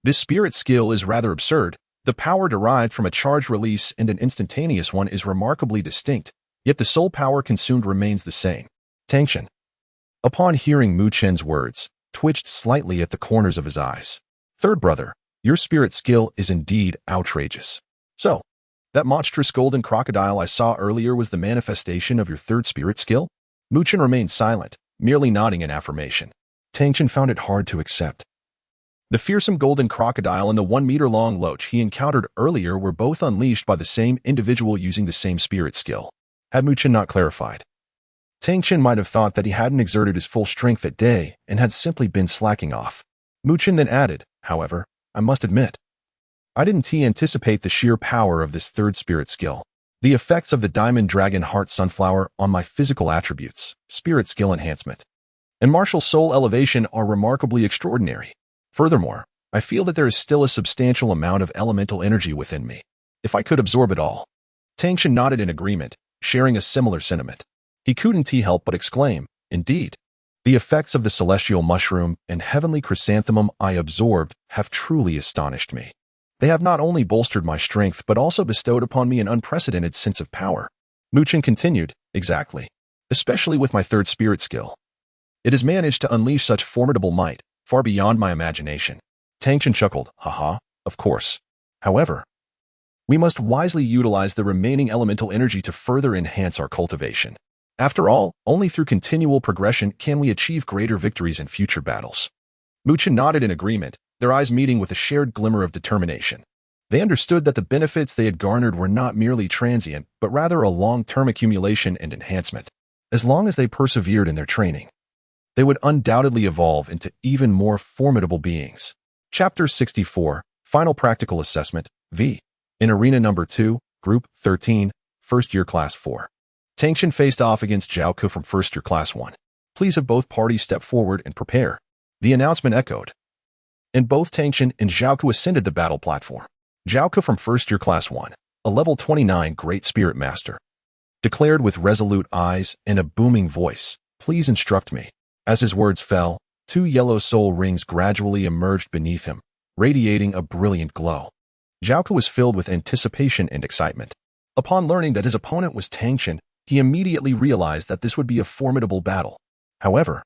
This spirit skill is rather absurd. The power derived from a charge release and an instantaneous one is remarkably distinct, yet the soul power consumed remains the same. Tang Chen, upon hearing Mu Chen's words, twitched slightly at the corners of his eyes. Third brother, your spirit skill is indeed outrageous. So, that monstrous golden crocodile I saw earlier was the manifestation of your third spirit skill? Mu Chen remained silent, merely nodding in affirmation. Tang Chen found it hard to accept. The fearsome golden crocodile and the 1-meter-long loach he encountered earlier were both unleashed by the same individual using the same spirit skill. Had Mu Chen not clarified, Tang Chen might have thought that he hadn't exerted his full strength that day and had simply been slacking off. Mu Chen then added, however, I must admit, I didn't anticipate the sheer power of this third spirit skill. The effects of the Diamond Dragon Heart Sunflower on my physical attributes, spirit skill enhancement, and martial soul elevation are remarkably extraordinary. Furthermore, I feel that there is still a substantial amount of elemental energy within me. If I could absorb it all. Tang Chen nodded in agreement, sharing a similar sentiment. He couldn't help but exclaim, indeed. The effects of the celestial mushroom and heavenly chrysanthemum I absorbed have truly astonished me. They have not only bolstered my strength but also bestowed upon me an unprecedented sense of power. Mu Chen continued, exactly. Especially with my third spirit skill. It has managed to unleash such formidable might, far beyond my imagination. Tang Chen chuckled, haha, of course. However, we must wisely utilize the remaining elemental energy to further enhance our cultivation. After all, only through continual progression can we achieve greater victories in future battles. Mu Chen nodded in agreement, their eyes meeting with a shared glimmer of determination. They understood that the benefits they had garnered were not merely transient, but rather a long-term accumulation and enhancement. As long as they persevered in their training, they would undoubtedly evolve into even more formidable beings. Chapter 64, Final Practical Assessment, V. In Arena Number 2, Group 13, First Year Class 4. Tang Chen faced off against Zhao Ke from First Year Class 1. Please have both parties step forward and prepare. The announcement echoed. And both Tang Chen and Zhao Ke ascended the battle platform. Zhao Ke from First Year Class 1, a level 29 Great Spirit Master, declared with resolute eyes and a booming voice, please instruct me. As his words fell, 2 yellow soul rings gradually emerged beneath him, radiating a brilliant glow. Zhao Ke was filled with anticipation and excitement. Upon learning that his opponent was Tang Chen, he immediately realized that this would be a formidable battle. However,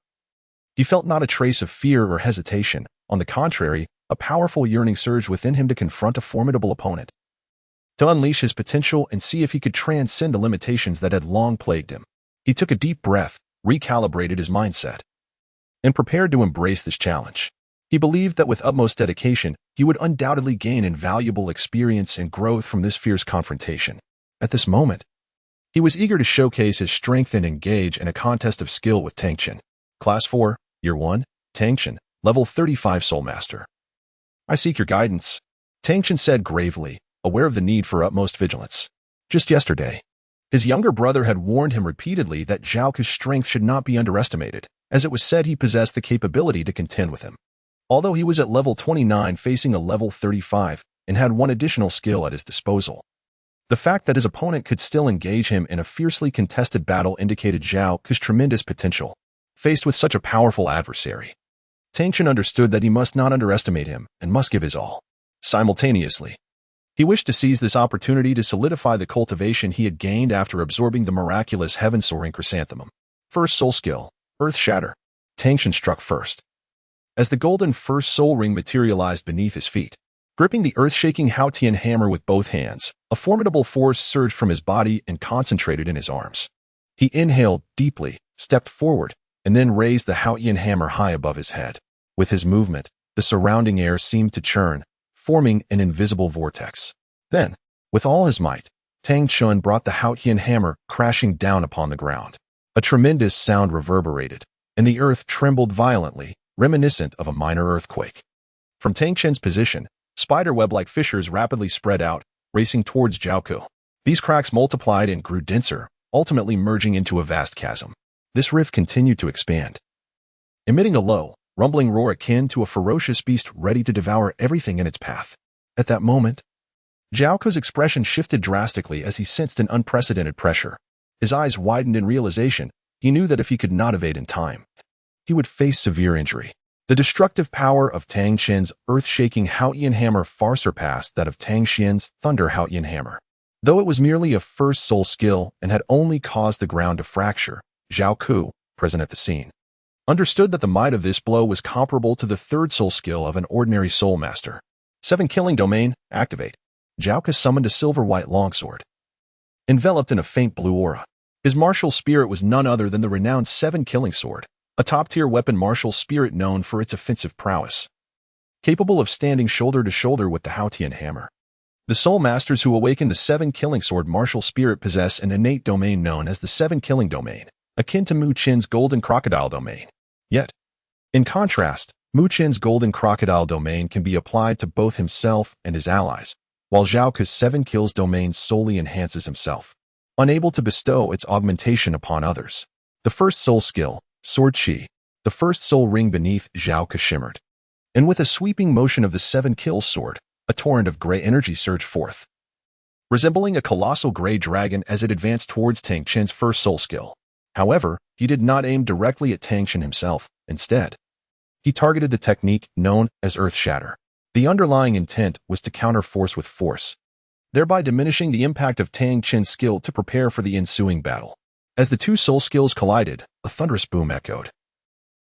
he felt not a trace of fear or hesitation. On the contrary, a powerful yearning surged within him to confront a formidable opponent, to unleash his potential and see if he could transcend the limitations that had long plagued him. He took a deep breath, recalibrated his mindset, and prepared to embrace this challenge. He believed that with utmost dedication, he would undoubtedly gain invaluable experience and growth from this fierce confrontation. At this moment, he was eager to showcase his strength and engage in a contest of skill with Tang Chen. Class 4, Year 1, Tang Chen, Level 35 Soul Master. I seek your guidance, Tang Chen said gravely, aware of the need for utmost vigilance. Just yesterday, his younger brother had warned him repeatedly that Zhao Ke's strength should not be underestimated, as it was said he possessed the capability to contend with him. Although he was at level 29 facing a level 35 and had one additional skill at his disposal, the fact that his opponent could still engage him in a fiercely contested battle indicated Zhao Ke's tremendous potential. Faced with such a powerful adversary, Tang Chen understood that he must not underestimate him and must give his all. Simultaneously, he wished to seize this opportunity to solidify the cultivation he had gained after absorbing the miraculous heaven-soaring chrysanthemum. First soul skill, Earth Shatter. Tang Chen struck first. As the golden first soul ring materialized beneath his feet, gripping the earth-shaking Haotian hammer with both hands, a formidable force surged from his body and concentrated in his arms. He inhaled deeply, stepped forward, and then raised the Haotian hammer high above his head. With his movement, the surrounding air seemed to churn, forming an invisible vortex. Then, with all his might, Tang Chun brought the Haotian hammer crashing down upon the ground. A tremendous sound reverberated, and the earth trembled violently, reminiscent of a minor earthquake. From Tang Chen's position, spiderweb-like fissures rapidly spread out, racing towards Jiaoku. These cracks multiplied and grew denser, ultimately merging into a vast chasm. This rift continued to expand, emitting a low, rumbling roar akin to a ferocious beast ready to devour everything in its path. At that moment, Jiaoku's expression shifted drastically as he sensed an unprecedented pressure. His eyes widened in realization. He knew that if he could not evade in time, he would face severe injury. The destructive power of Tang Chen's earth-shaking Haotian hammer far surpassed that of Tang Xian's thunder Haotian hammer. Though it was merely a first soul skill and had only caused the ground to fracture, Zhao Ku, present at the scene, understood that the might of this blow was comparable to the third soul skill of an ordinary soul master. 7 Killing Domain, activate. Zhao Ku summoned a silver-white longsword, enveloped in a faint blue aura. His martial spirit was none other than the renowned 7 Killing Sword, a top-tier weapon martial spirit known for its offensive prowess, capable of standing shoulder to shoulder with the Haotian hammer. The soul masters who awaken the 7 Killing Sword martial spirit possess an innate domain known as the 7 Killing Domain, akin to Mu Chen's Golden Crocodile Domain. Yet, in contrast, Mu Chen's Golden Crocodile Domain can be applied to both himself and his allies, while Zhao Ku's 7 Kills Domain solely enhances himself, unable to bestow its augmentation upon others. The first soul skill, Sword Qi, the first soul ring beneath Zhao Ku shimmered, and with a sweeping motion of the 7 Kills sword, a torrent of gray energy surged forth, resembling a colossal gray dragon as it advanced towards Tang Chen's first soul skill. However, he did not aim directly at Tang Chen himself. Instead, he targeted the technique known as Earth Shatter. The underlying intent was to counter force with force, thereby diminishing the impact of Tang Chen's skill to prepare for the ensuing battle. As the two soul skills collided, a thunderous boom echoed,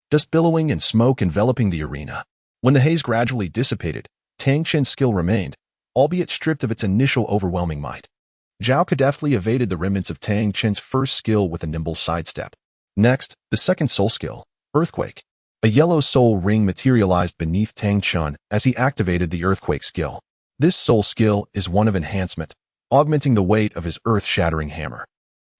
dust billowing and smoke enveloping the arena. When the haze gradually dissipated, Tang Chen's skill remained, albeit stripped of its initial overwhelming might. Zhao Ku deftly evaded the remnants of Tang Chen's first skill with a nimble sidestep. Next, the second soul skill, Earthquake. A yellow soul ring materialized beneath Tang Chen as he activated the Earthquake skill. This soul skill is one of enhancement, augmenting the weight of his earth-shattering hammer.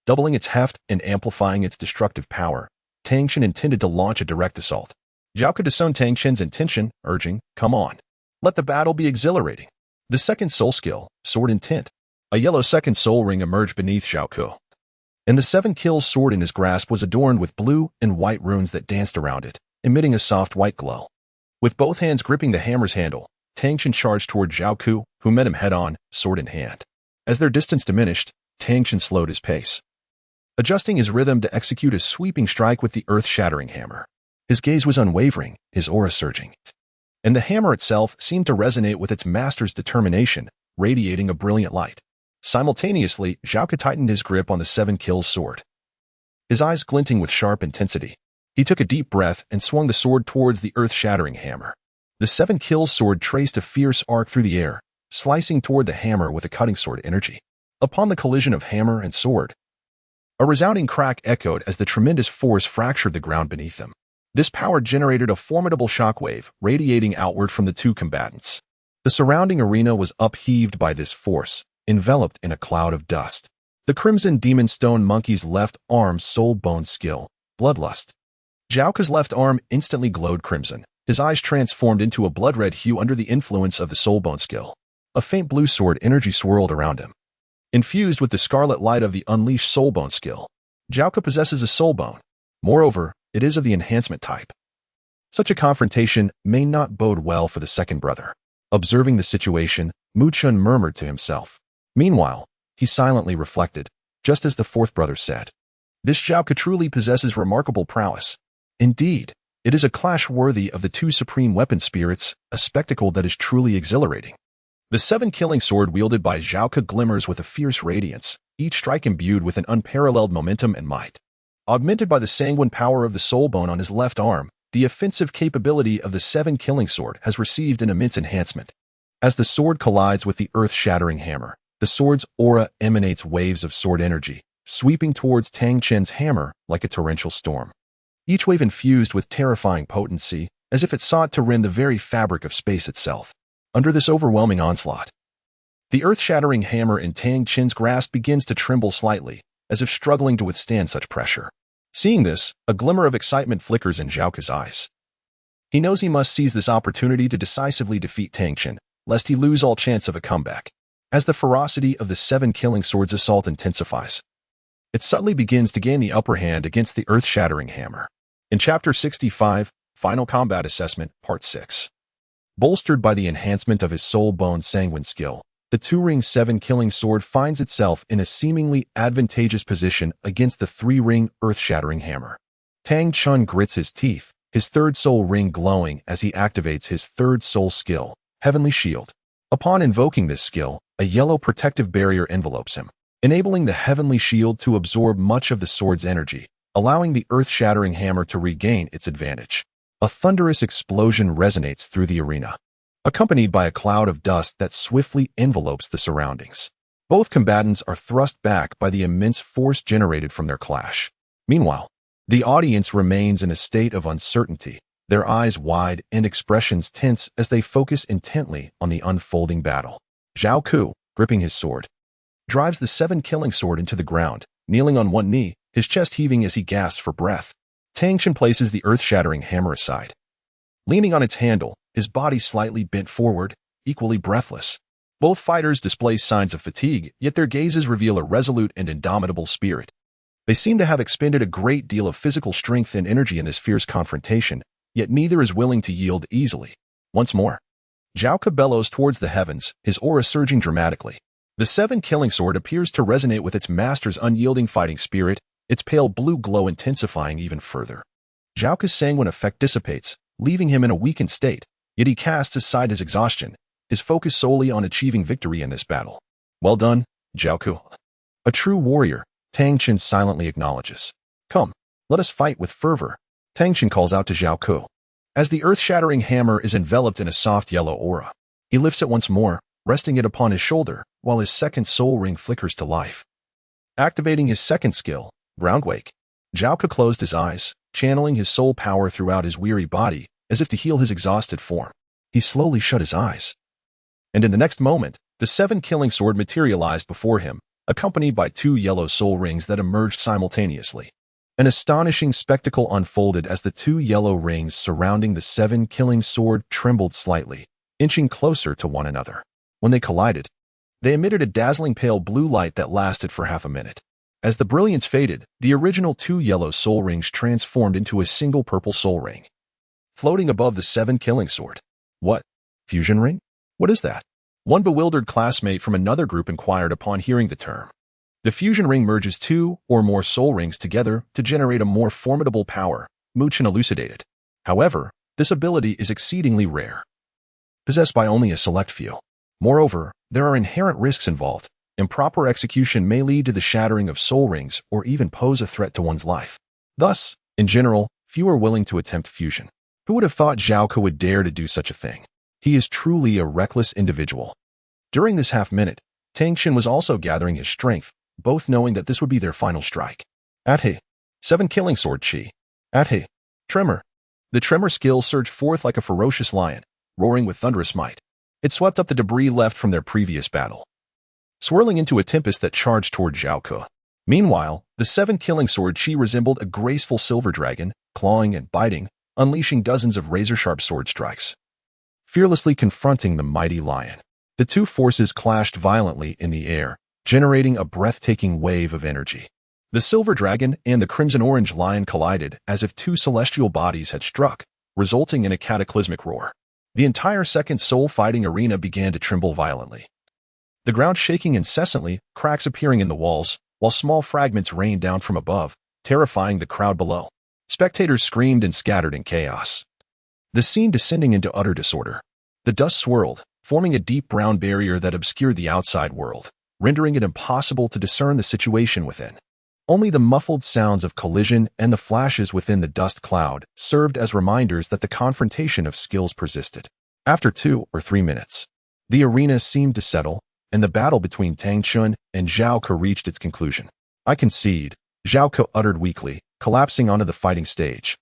Doubling its heft and amplifying its destructive power, Tang Chen intended to launch a direct assault. Zhao Ku disowned Tang Chen's intention, urging, "Come on. Let the battle be exhilarating." The second soul skill, Sword Intent. A yellow second soul ring emerged beneath Zhao Ku, and the 7 Kills sword in his grasp was adorned with blue and white runes that danced around it, emitting a soft white glow. With both hands gripping the hammer's handle, Tang Chen charged toward Zhao Ku, who met him head-on, sword in hand. As their distance diminished, Tang Chen slowed his pace, adjusting his rhythm to execute a sweeping strike with the earth-shattering hammer. His gaze was unwavering, his aura surging, and the hammer itself seemed to resonate with its master's determination, radiating a brilliant light. Simultaneously, Zhao Ku tightened his grip on the 7 Kills sword, his eyes glinting with sharp intensity. He took a deep breath and swung the sword towards the earth-shattering hammer. The 7 Kills sword traced a fierce arc through the air, slicing toward the hammer with a cutting sword energy. Upon the collision of hammer and sword, a resounding crack echoed as the tremendous force fractured the ground beneath them. This power generated a formidable shockwave, radiating outward from the two combatants. The surrounding arena was upheaved by this force, enveloped in a cloud of dust. The Crimson Demon Stone Monkey's left arm's soul bone skill, Bloodlust. Zhao Ku's left arm instantly glowed crimson. His eyes transformed into a blood-red hue under the influence of the soul bone skill. A faint blue sword energy swirled around him, infused with the scarlet light of the unleashed soul bone skill. Zhao Ku possesses a soul bone. Moreover, it is of the enhancement type. Such a confrontation may not bode well for the second brother. Observing the situation, Mu Chun murmured to himself. Meanwhile, he silently reflected, just as the fourth brother said, "This Zhao Ku truly possesses remarkable prowess. Indeed, it is a clash worthy of the two supreme weapon spirits, a spectacle that is truly exhilarating." The 7 Killing sword wielded by Zhao Ku glimmers with a fierce radiance, each strike imbued with an unparalleled momentum and might. Augmented by the sanguine power of the soul bone on his left arm, the offensive capability of the 7 Killing sword has received an immense enhancement. As the sword collides with the earth-shattering hammer, the sword's aura emanates waves of sword energy, sweeping towards Tang Chen's hammer like a torrential storm. Each wave infused with terrifying potency, as if it sought to rend the very fabric of space itself. under this overwhelming onslaught. The earth-shattering hammer in Tang Chen's grasp begins to tremble slightly, as if struggling to withstand such pressure. Seeing this, a glimmer of excitement flickers in Zhao Ke's eyes. He knows he must seize this opportunity to decisively defeat Tang Chen, lest he lose all chance of a comeback. As the ferocity of the 7 killing swords assault intensifies, it subtly begins to gain the upper hand against the earth-shattering hammer. In Chapter 65, Final Combat Assessment, Part 6. Bolstered by the enhancement of his soul-bone sanguine skill, the 2-ring 7 killing sword finds itself in a seemingly advantageous position against the 3-ring earth-shattering hammer. Tang Chun grits his teeth, his 3rd soul ring glowing as he activates his 3rd soul skill, Heavenly Shield. Upon invoking this skill, a yellow protective barrier envelopes him, enabling the Heavenly Shield to absorb much of the sword's energy, allowing the earth-shattering hammer to regain its advantage. A thunderous explosion resonates through the arena, accompanied by a cloud of dust that swiftly envelopes the surroundings. Both combatants are thrust back by the immense force generated from their clash. Meanwhile, the audience remains in a state of uncertainty, their eyes wide and expressions tense as they focus intently on the unfolding battle. Zhao Ke, gripping his sword, drives the 7 killing sword into the ground, kneeling on one knee, his chest heaving as he gasps for breath. Tang Chen places the earth-shattering hammer aside. Leaning on its handle, his body slightly bent forward, equally breathless. Both fighters display signs of fatigue, yet their gazes reveal a resolute and indomitable spirit. They seem to have expended a great deal of physical strength and energy in this fierce confrontation, yet neither is willing to yield easily. Once more, Zhao Ke bellows towards the heavens, his aura surging dramatically. The 7 killing sword appears to resonate with its master's unyielding fighting spirit, its pale blue glow intensifying even further. Zhao Ke's sanguine effect dissipates, leaving him in a weakened state, yet he casts aside his exhaustion, his focus solely on achieving victory in this battle. Well done, Zhao Ke. A true warrior, Tang Chen silently acknowledges. Come, let us fight with fervor, Tang Chen calls out to Zhao Ke. As the earth-shattering hammer is enveloped in a soft yellow aura, he lifts it once more, resting it upon his shoulder, while his 2nd soul ring flickers to life. Activating his 2nd skill, Groundwake, Zhao Ke closed his eyes, channeling his soul power throughout his weary body, as if to heal his exhausted form. He slowly shut his eyes. And in the next moment, the 7 killing sword materialized before him, accompanied by 2 yellow soul rings that emerged simultaneously. An astonishing spectacle unfolded as the 2 yellow rings surrounding the 7 killing sword trembled slightly, inching closer to one another. When they collided, they emitted a dazzling pale blue light that lasted for half a minute. As the brilliance faded, the original 2 yellow soul rings transformed into a single purple soul ring, floating above the 7 killing sword. What? Fusion ring? What is that? One bewildered classmate from another group inquired upon hearing the term. The fusion ring merges 2 or more soul rings together to generate a more formidable power, Mu Chen elucidated. However, this ability is exceedingly rare, possessed by only a select few. Moreover, there are inherent risks involved. Improper execution may lead to the shattering of soul rings or even pose a threat to one's life. Thus, in general, few are willing to attempt fusion. Who would have thought Zhao Ke would dare to do such a thing? He is truly a reckless individual. During this half-minute, Tang Chen was also gathering his strength, both knowing that this would be their final strike. Athe, 7 killing sword chi. Athe, tremor. The tremor skill surged forth like a ferocious lion, roaring with thunderous might. It swept up the debris left from their previous battle, swirling into a tempest that charged toward Zhao Ke. Meanwhile, the 7 killing sword chi resembled a graceful silver dragon, clawing and biting, unleashing dozens of razor-sharp sword strikes, fearlessly confronting the mighty lion. The 2 forces clashed violently in the air, generating a breathtaking wave of energy. The silver dragon and the crimson-orange lion collided as if 2 celestial bodies had struck, resulting in a cataclysmic roar. The entire 2nd soul fighting arena began to tremble violently, the ground shaking incessantly, cracks appearing in the walls, while small fragments rained down from above, terrifying the crowd below. Spectators screamed and scattered in chaos, the scene descending into utter disorder. The dust swirled, forming a deep brown barrier that obscured the outside world, rendering it impossible to discern the situation within. Only the muffled sounds of collision and the flashes within the dust cloud served as reminders that the confrontation of skills persisted. After 2 or 3 minutes, the arena seemed to settle, and the battle between Tang Chen and Zhao Ke reached its conclusion. I concede, Zhao Ke uttered weakly, collapsing onto the fighting stage,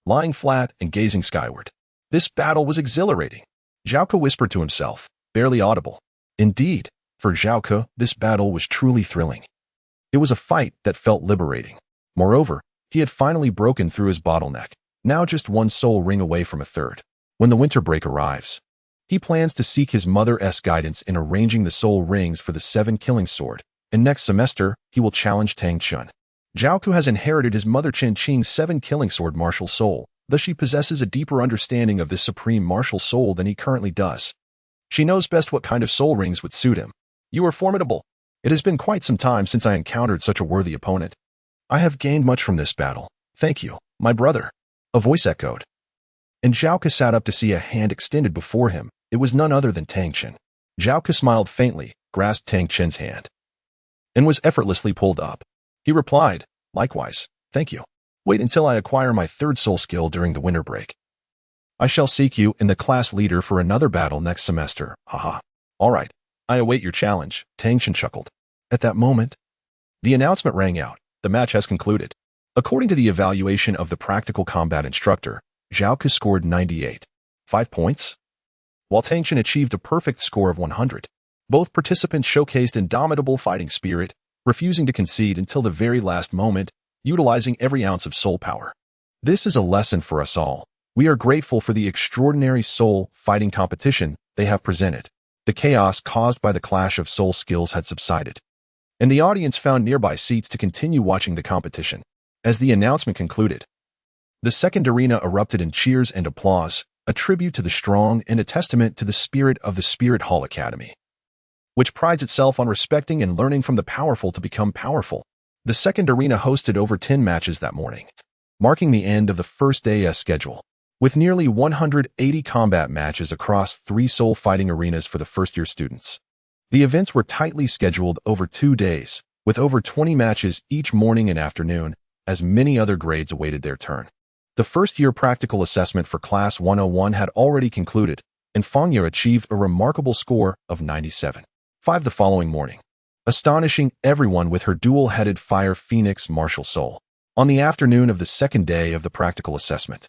lying flat and gazing skyward. This battle was exhilarating. Zhao Ke whispered to himself, barely audible. Indeed, for Zhao Ke, this battle was truly thrilling. It was a fight that felt liberating. Moreover, he had finally broken through his bottleneck, now just one soul ring away from a third. When the winter break arrives, he plans to seek his mother's guidance in arranging the soul rings for the 7 killing sword, and next semester, he will challenge Tang Chun. Zhao Ke has inherited his mother Chen Qing's 7 killing sword martial soul, thus she possesses a deeper understanding of this supreme martial soul than he currently does. She knows best what kind of soul rings would suit him. You are formidable. It has been quite some time since I encountered such a worthy opponent. I have gained much from this battle. Thank you, my brother. A voice echoed. And Zhao Ke sat up to see a hand extended before him. It was none other than Tang Chen. Zhao Ke smiled faintly, grasped Tang Chen's hand, and was effortlessly pulled up. He replied, likewise, thank you. Wait until I acquire my 3rd soul skill during the winter break. I shall seek you and the class leader for another battle next semester, haha. All right, I await your challenge, Tang Chen chuckled. At that moment, the announcement rang out. The match has concluded. According to the evaluation of the practical combat instructor, Zhao Ke scored 98. 5 points, while Tang Chen achieved a perfect score of 100. Both participants showcased indomitable fighting spirit, refusing to concede until the very last moment, utilizing every ounce of soul power. This is a lesson for us all. We are grateful for the extraordinary soul fighting competition they have presented. The chaos caused by the clash of soul skills had subsided, and the audience found nearby seats to continue watching the competition. As the announcement concluded, the second arena erupted in cheers and applause, a tribute to the strong and a testament to the spirit of the Spirit Hall Academy, which prides itself on respecting and learning from the powerful to become powerful. The second arena hosted over 10 matches that morning, marking the end of the first day's schedule. With nearly 180 combat matches across 3 soul fighting arenas for the first-year students. The events were tightly scheduled over 2 days, with over 20 matches each morning and afternoon, as many other grades awaited their turn. The first-year practical assessment for Class 101 had already concluded, and Fangya achieved a remarkable score of 97.5 the following morning, astonishing everyone with her dual-headed Fire Phoenix martial soul. On the afternoon of the second day of the practical assessment,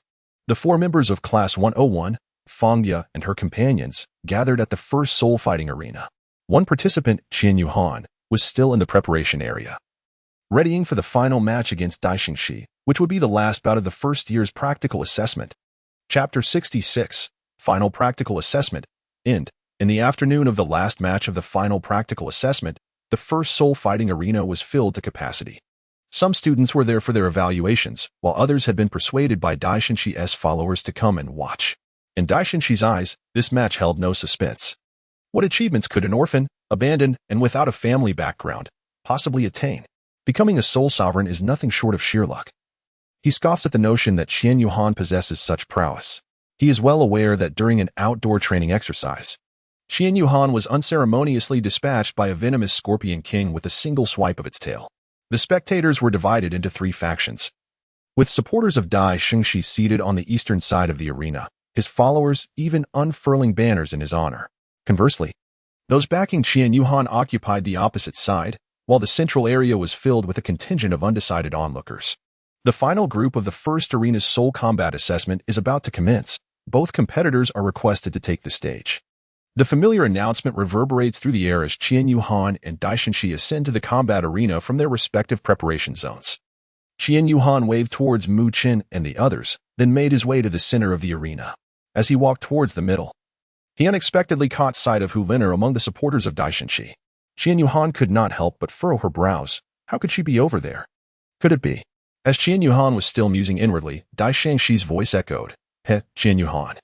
the 4 members of Class 101, Fangya and her companions, gathered at the first soul fighting arena. One participant, Qian Yuhan, was still in the preparation area, readying for the final match against Dai Xingxi, which would be the last bout of the first year's practical assessment. Chapter 66, Final Practical Assessment, End. In the afternoon of the last match of the final practical assessment, the first soul fighting arena was filled to capacity. Some students were there for their evaluations, while others had been persuaded by Dai Xingxi's followers to come and watch. In Dai Xingxi's eyes, this match held no suspense. What achievements could an orphan, abandoned, and without a family background possibly attain? Becoming a soul sovereign is nothing short of sheer luck. He scoffs at the notion that Qian Yuhan possesses such prowess. He is well aware that during an outdoor training exercise, Qian Yuhan was unceremoniously dispatched by a venomous scorpion king with a single swipe of its tail. The spectators were divided into 3 factions, with supporters of Dai Xingxi seated on the eastern side of the arena, his followers even unfurling banners in his honor. Conversely, those backing Qian Yuhan occupied the opposite side, while the central area was filled with a contingent of undecided onlookers. The final group of the first arena's soul combat assessment is about to commence. Both competitors are requested to take the stage. The familiar announcement reverberates through the air as Qian Yuhan and Dai Xingxi ascend to the combat arena from their respective preparation zones. Qian Yuhan waved towards Mu Qin and the others, then made his way to the center of the arena. As he walked towards the middle, he unexpectedly caught sight of Hu Liner among the supporters of Dai Xingxi. Qian Yuhan could not help but furrow her brows. How could she be over there? Could it be? As Qian Yuhan was still musing inwardly, Dai Xingxi's voice echoed, "Heh, Qian Yuhan.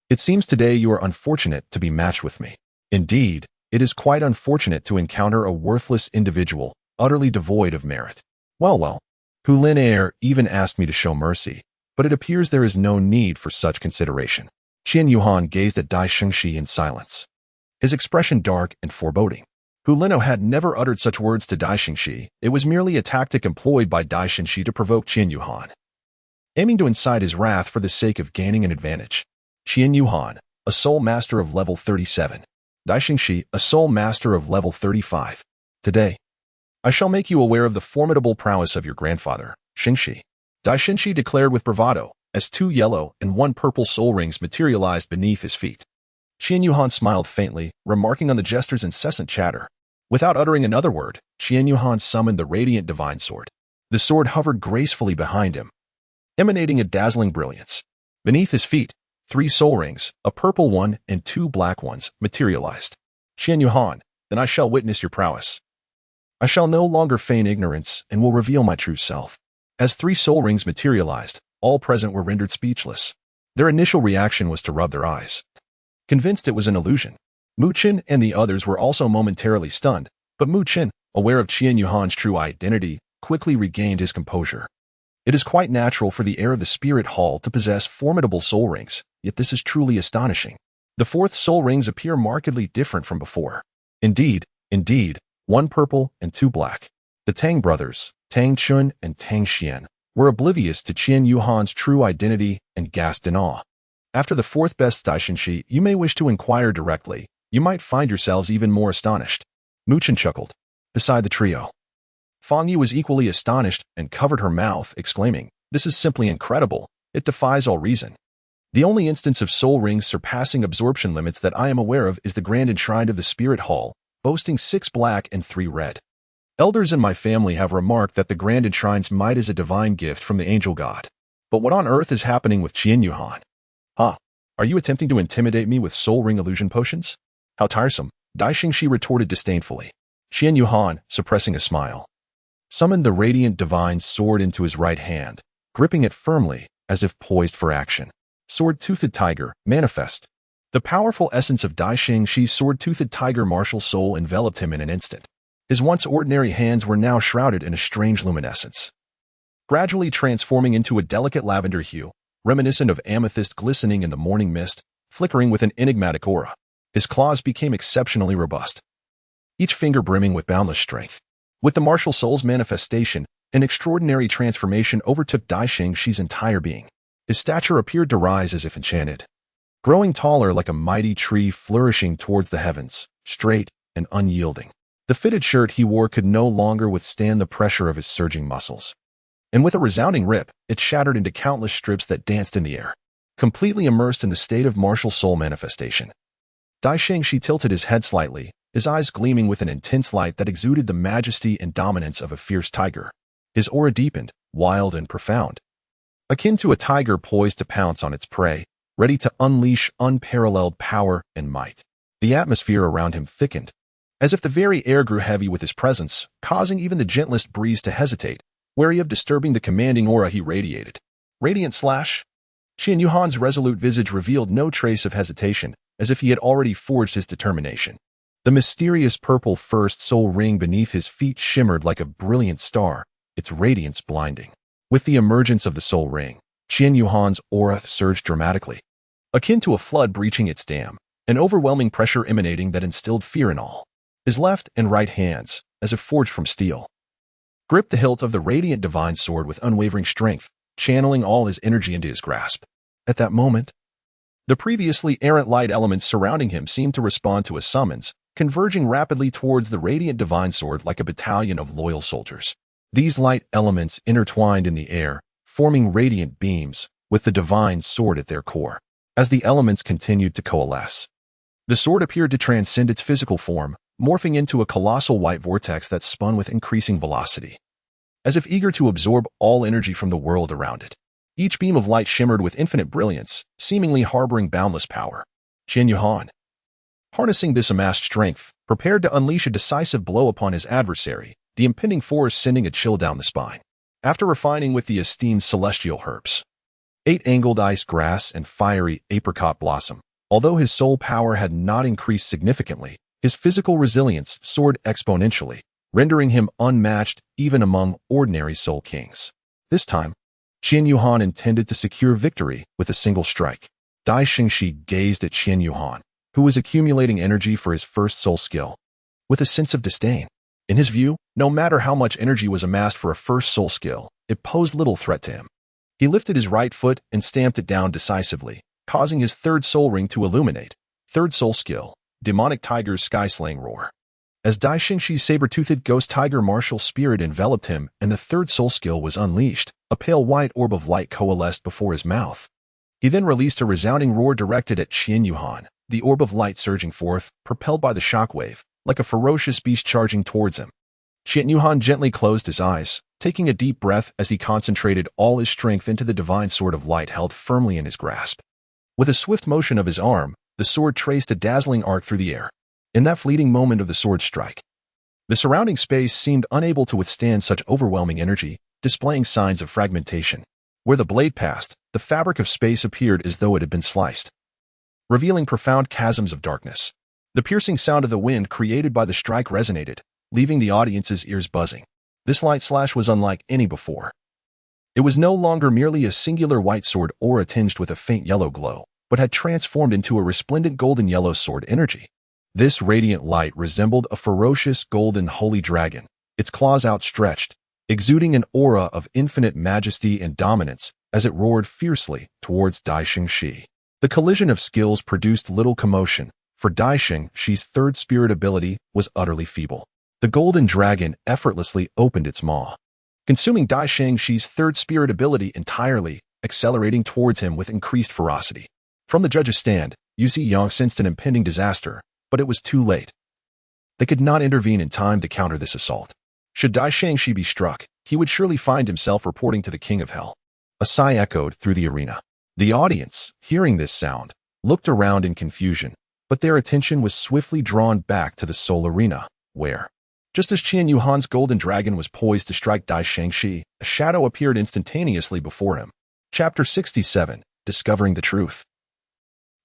It seems today you are unfortunate to be matched with me. Indeed, it is quite unfortunate to encounter a worthless individual, utterly devoid of merit. Well, Hu Liner even asked me to show mercy, but it appears there is no need for such consideration." Qian Yuhan gazed at Dai Xingxi in silence, his expression dark and foreboding. Hu Lino had never uttered such words to Dai Xingxi. It was merely a tactic employed by Dai Xingxi to provoke Qian Yuhan, aiming to incite his wrath for the sake of gaining an advantage. Qian Yuhan, a soul master of level 37. Dai Xingxi, a soul master of level 35. Today, I shall make you aware of the formidable prowess of your grandfather, Xingxi. Dai Xingxi declared with bravado, as 2 yellow and 1 purple soul rings materialized beneath his feet. Qian Yuhan smiled faintly, remarking on the jester's incessant chatter. Without uttering another word, Qian Yuhan summoned the radiant divine sword. The sword hovered gracefully behind him, emanating a dazzling brilliance. Beneath his feet, 3 soul rings, a purple one and 2 black ones, materialized. Qian Yuhan, then I shall witness your prowess. I shall no longer feign ignorance and will reveal my true self. As 3 soul rings materialized, all present were rendered speechless. Their initial reaction was to rub their eyes, convinced it was an illusion. Mu Qin and the others were also momentarily stunned, but Mu Qin, aware of Qian Yuhan's true identity, quickly regained his composure. It is quite natural for the heir of the Spirit Hall to possess formidable soul rings, yet this is truly astonishing. The 4th soul rings appear markedly different from before. Indeed, 1 purple and 2 black. The Tang brothers, Tang Chun and Tang Xian, were oblivious to Qian Yuhan's true identity and gasped in awe. After the 4th best Daishinshi, you may wish to inquire directly. You might find yourselves even more astonished. Mu Qin chuckled. Beside the trio, Fang Yi was equally astonished and covered her mouth, exclaiming, "This is simply incredible. It defies all reason." The only instance of soul rings surpassing absorption limits that I am aware of is the Grand Enshrine of the Spirit Hall, boasting 6 black and 3 red. Elders in my family have remarked that the Grand Enshrine's might is a divine gift from the angel god. But what on earth is happening with Qian Yuhan? Huh? Are you attempting to intimidate me with soul ring illusion potions? How tiresome, Dai Xingxi retorted disdainfully. Qian Yuhan, suppressing a smile, summoned the radiant divine sword into his right hand, gripping it firmly, as if poised for action. Sword-toothed tiger, manifest. The powerful essence of Dai Xingxi's sword-toothed tiger martial soul enveloped him in an instant. His once ordinary hands were now shrouded in a strange luminescence, gradually transforming into a delicate lavender hue, reminiscent of amethyst glistening in the morning mist, flickering with an enigmatic aura. His claws became exceptionally robust, each finger brimming with boundless strength. With the martial soul's manifestation, an extraordinary transformation overtook Dai Xingxi's entire being. His stature appeared to rise as if enchanted, growing taller like a mighty tree flourishing towards the heavens, straight and unyielding. The fitted shirt he wore could no longer withstand the pressure of his surging muscles, and with a resounding rip, it shattered into countless strips that danced in the air. Completely immersed in the state of martial soul manifestation, Dai Xingxi tilted his head slightly, his eyes gleaming with an intense light that exuded the majesty and dominance of a fierce tiger. His aura deepened, wild and profound, akin to a tiger poised to pounce on its prey, ready to unleash unparalleled power and might. The atmosphere around him thickened, as if the very air grew heavy with his presence, causing even the gentlest breeze to hesitate, wary of disturbing the commanding aura he radiated. Radiant slash. Qian Yuhan's resolute visage revealed no trace of hesitation, as if he had already forged his determination. The mysterious purple first soul ring beneath his feet shimmered like a brilliant star, its radiance blinding. With the emergence of the soul ring, Qian Yuhan's aura surged dramatically, akin to a flood breaching its dam, an overwhelming pressure emanating that instilled fear in all. His left and right hands, as if forged from steel, gripped the hilt of the radiant divine sword with unwavering strength, channeling all his energy into his grasp. At that moment, the previously errant light elements surrounding him seemed to respond to a summons, converging rapidly towards the radiant divine sword like a battalion of loyal soldiers. These light elements intertwined in the air, forming radiant beams, with the divine sword at their core. As the elements continued to coalesce, the sword appeared to transcend its physical form, morphing into a colossal white vortex that spun with increasing velocity, as if eager to absorb all energy from the world around it. Each beam of light shimmered with infinite brilliance, seemingly harboring boundless power. Qian Yuhan, harnessing this amassed strength, prepared to unleash a decisive blow upon his adversary, the impending force sending a chill down the spine. After refining with the esteemed celestial herbs, 8 angled ice grass and fiery apricot blossom, although his soul power had not increased significantly, his physical resilience soared exponentially, rendering him unmatched even among ordinary soul kings. This time, Qian Yuhan intended to secure victory with a single strike. Dai Xingxi gazed at Qian Yuhan, who was accumulating energy for his first soul skill, with a sense of disdain. In his view, no matter how much energy was amassed for a first soul skill, it posed little threat to him. He lifted his right foot and stamped it down decisively, causing his third soul ring to illuminate. Third soul skill, Demonic Tiger's Sky-Slaying Roar. As Dai Xingxi's saber-toothed ghost tiger martial spirit enveloped him and the third soul skill was unleashed, a pale white orb of light coalesced before his mouth. He then released a resounding roar directed at Qian Yuhan, the orb of light surging forth, propelled by the shockwave, like a ferocious beast charging towards him. Qian Yuhan gently closed his eyes, taking a deep breath as he concentrated all his strength into the divine sword of light held firmly in his grasp. With a swift motion of his arm, the sword traced a dazzling arc through the air. In that fleeting moment of the sword strike, the surrounding space seemed unable to withstand such overwhelming energy, displaying signs of fragmentation. Where the blade passed, the fabric of space appeared as though it had been sliced, revealing profound chasms of darkness. The piercing sound of the wind created by the strike resonated, leaving the audience's ears buzzing. This light slash was unlike any before. It was no longer merely a singular white sword aura tinged with a faint yellow glow, but had transformed into a resplendent golden yellow sword energy. This radiant light resembled a ferocious golden holy dragon, its claws outstretched, exuding an aura of infinite majesty and dominance as it roared fiercely towards Dai Xingxi. The collision of skills produced little commotion, for Dai Xingxi's third spirit ability was utterly feeble. The golden dragon effortlessly opened its maw, consuming Dai Xingxi's third spirit ability entirely, accelerating towards him with increased ferocity. From the judge's stand, Yu Ziyang sensed an impending disaster, but it was too late. They could not intervene in time to counter this assault. Should Dai Xingxi be struck, he would surely find himself reporting to the King of Hell. A sigh echoed through the arena. The audience, hearing this sound, looked around in confusion, but their attention was swiftly drawn back to the Soul Arena, where, just as Qian Yuhan's golden dragon was poised to strike Dai Xingxi, a shadow appeared instantaneously before him. Chapter 67, Discovering the Truth.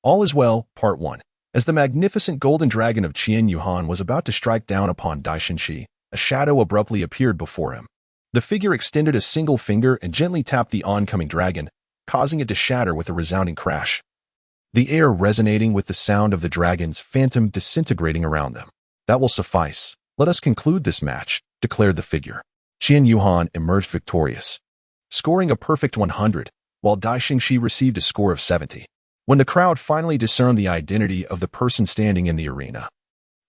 All is Well, Part 1. As the magnificent golden dragon of Qian Yuhan was about to strike down upon Dai Xingxi, a shadow abruptly appeared before him. The figure extended a single finger and gently tapped the oncoming dragon, causing it to shatter with a resounding crash, the air resonating with the sound of the dragon's phantom disintegrating around them. That will suffice. Let us conclude this match, declared the figure. Qian Yuhan emerged victorious, scoring a perfect 100, while Dai Xingxi received a score of 70. When the crowd finally discerned the identity of the person standing in the arena,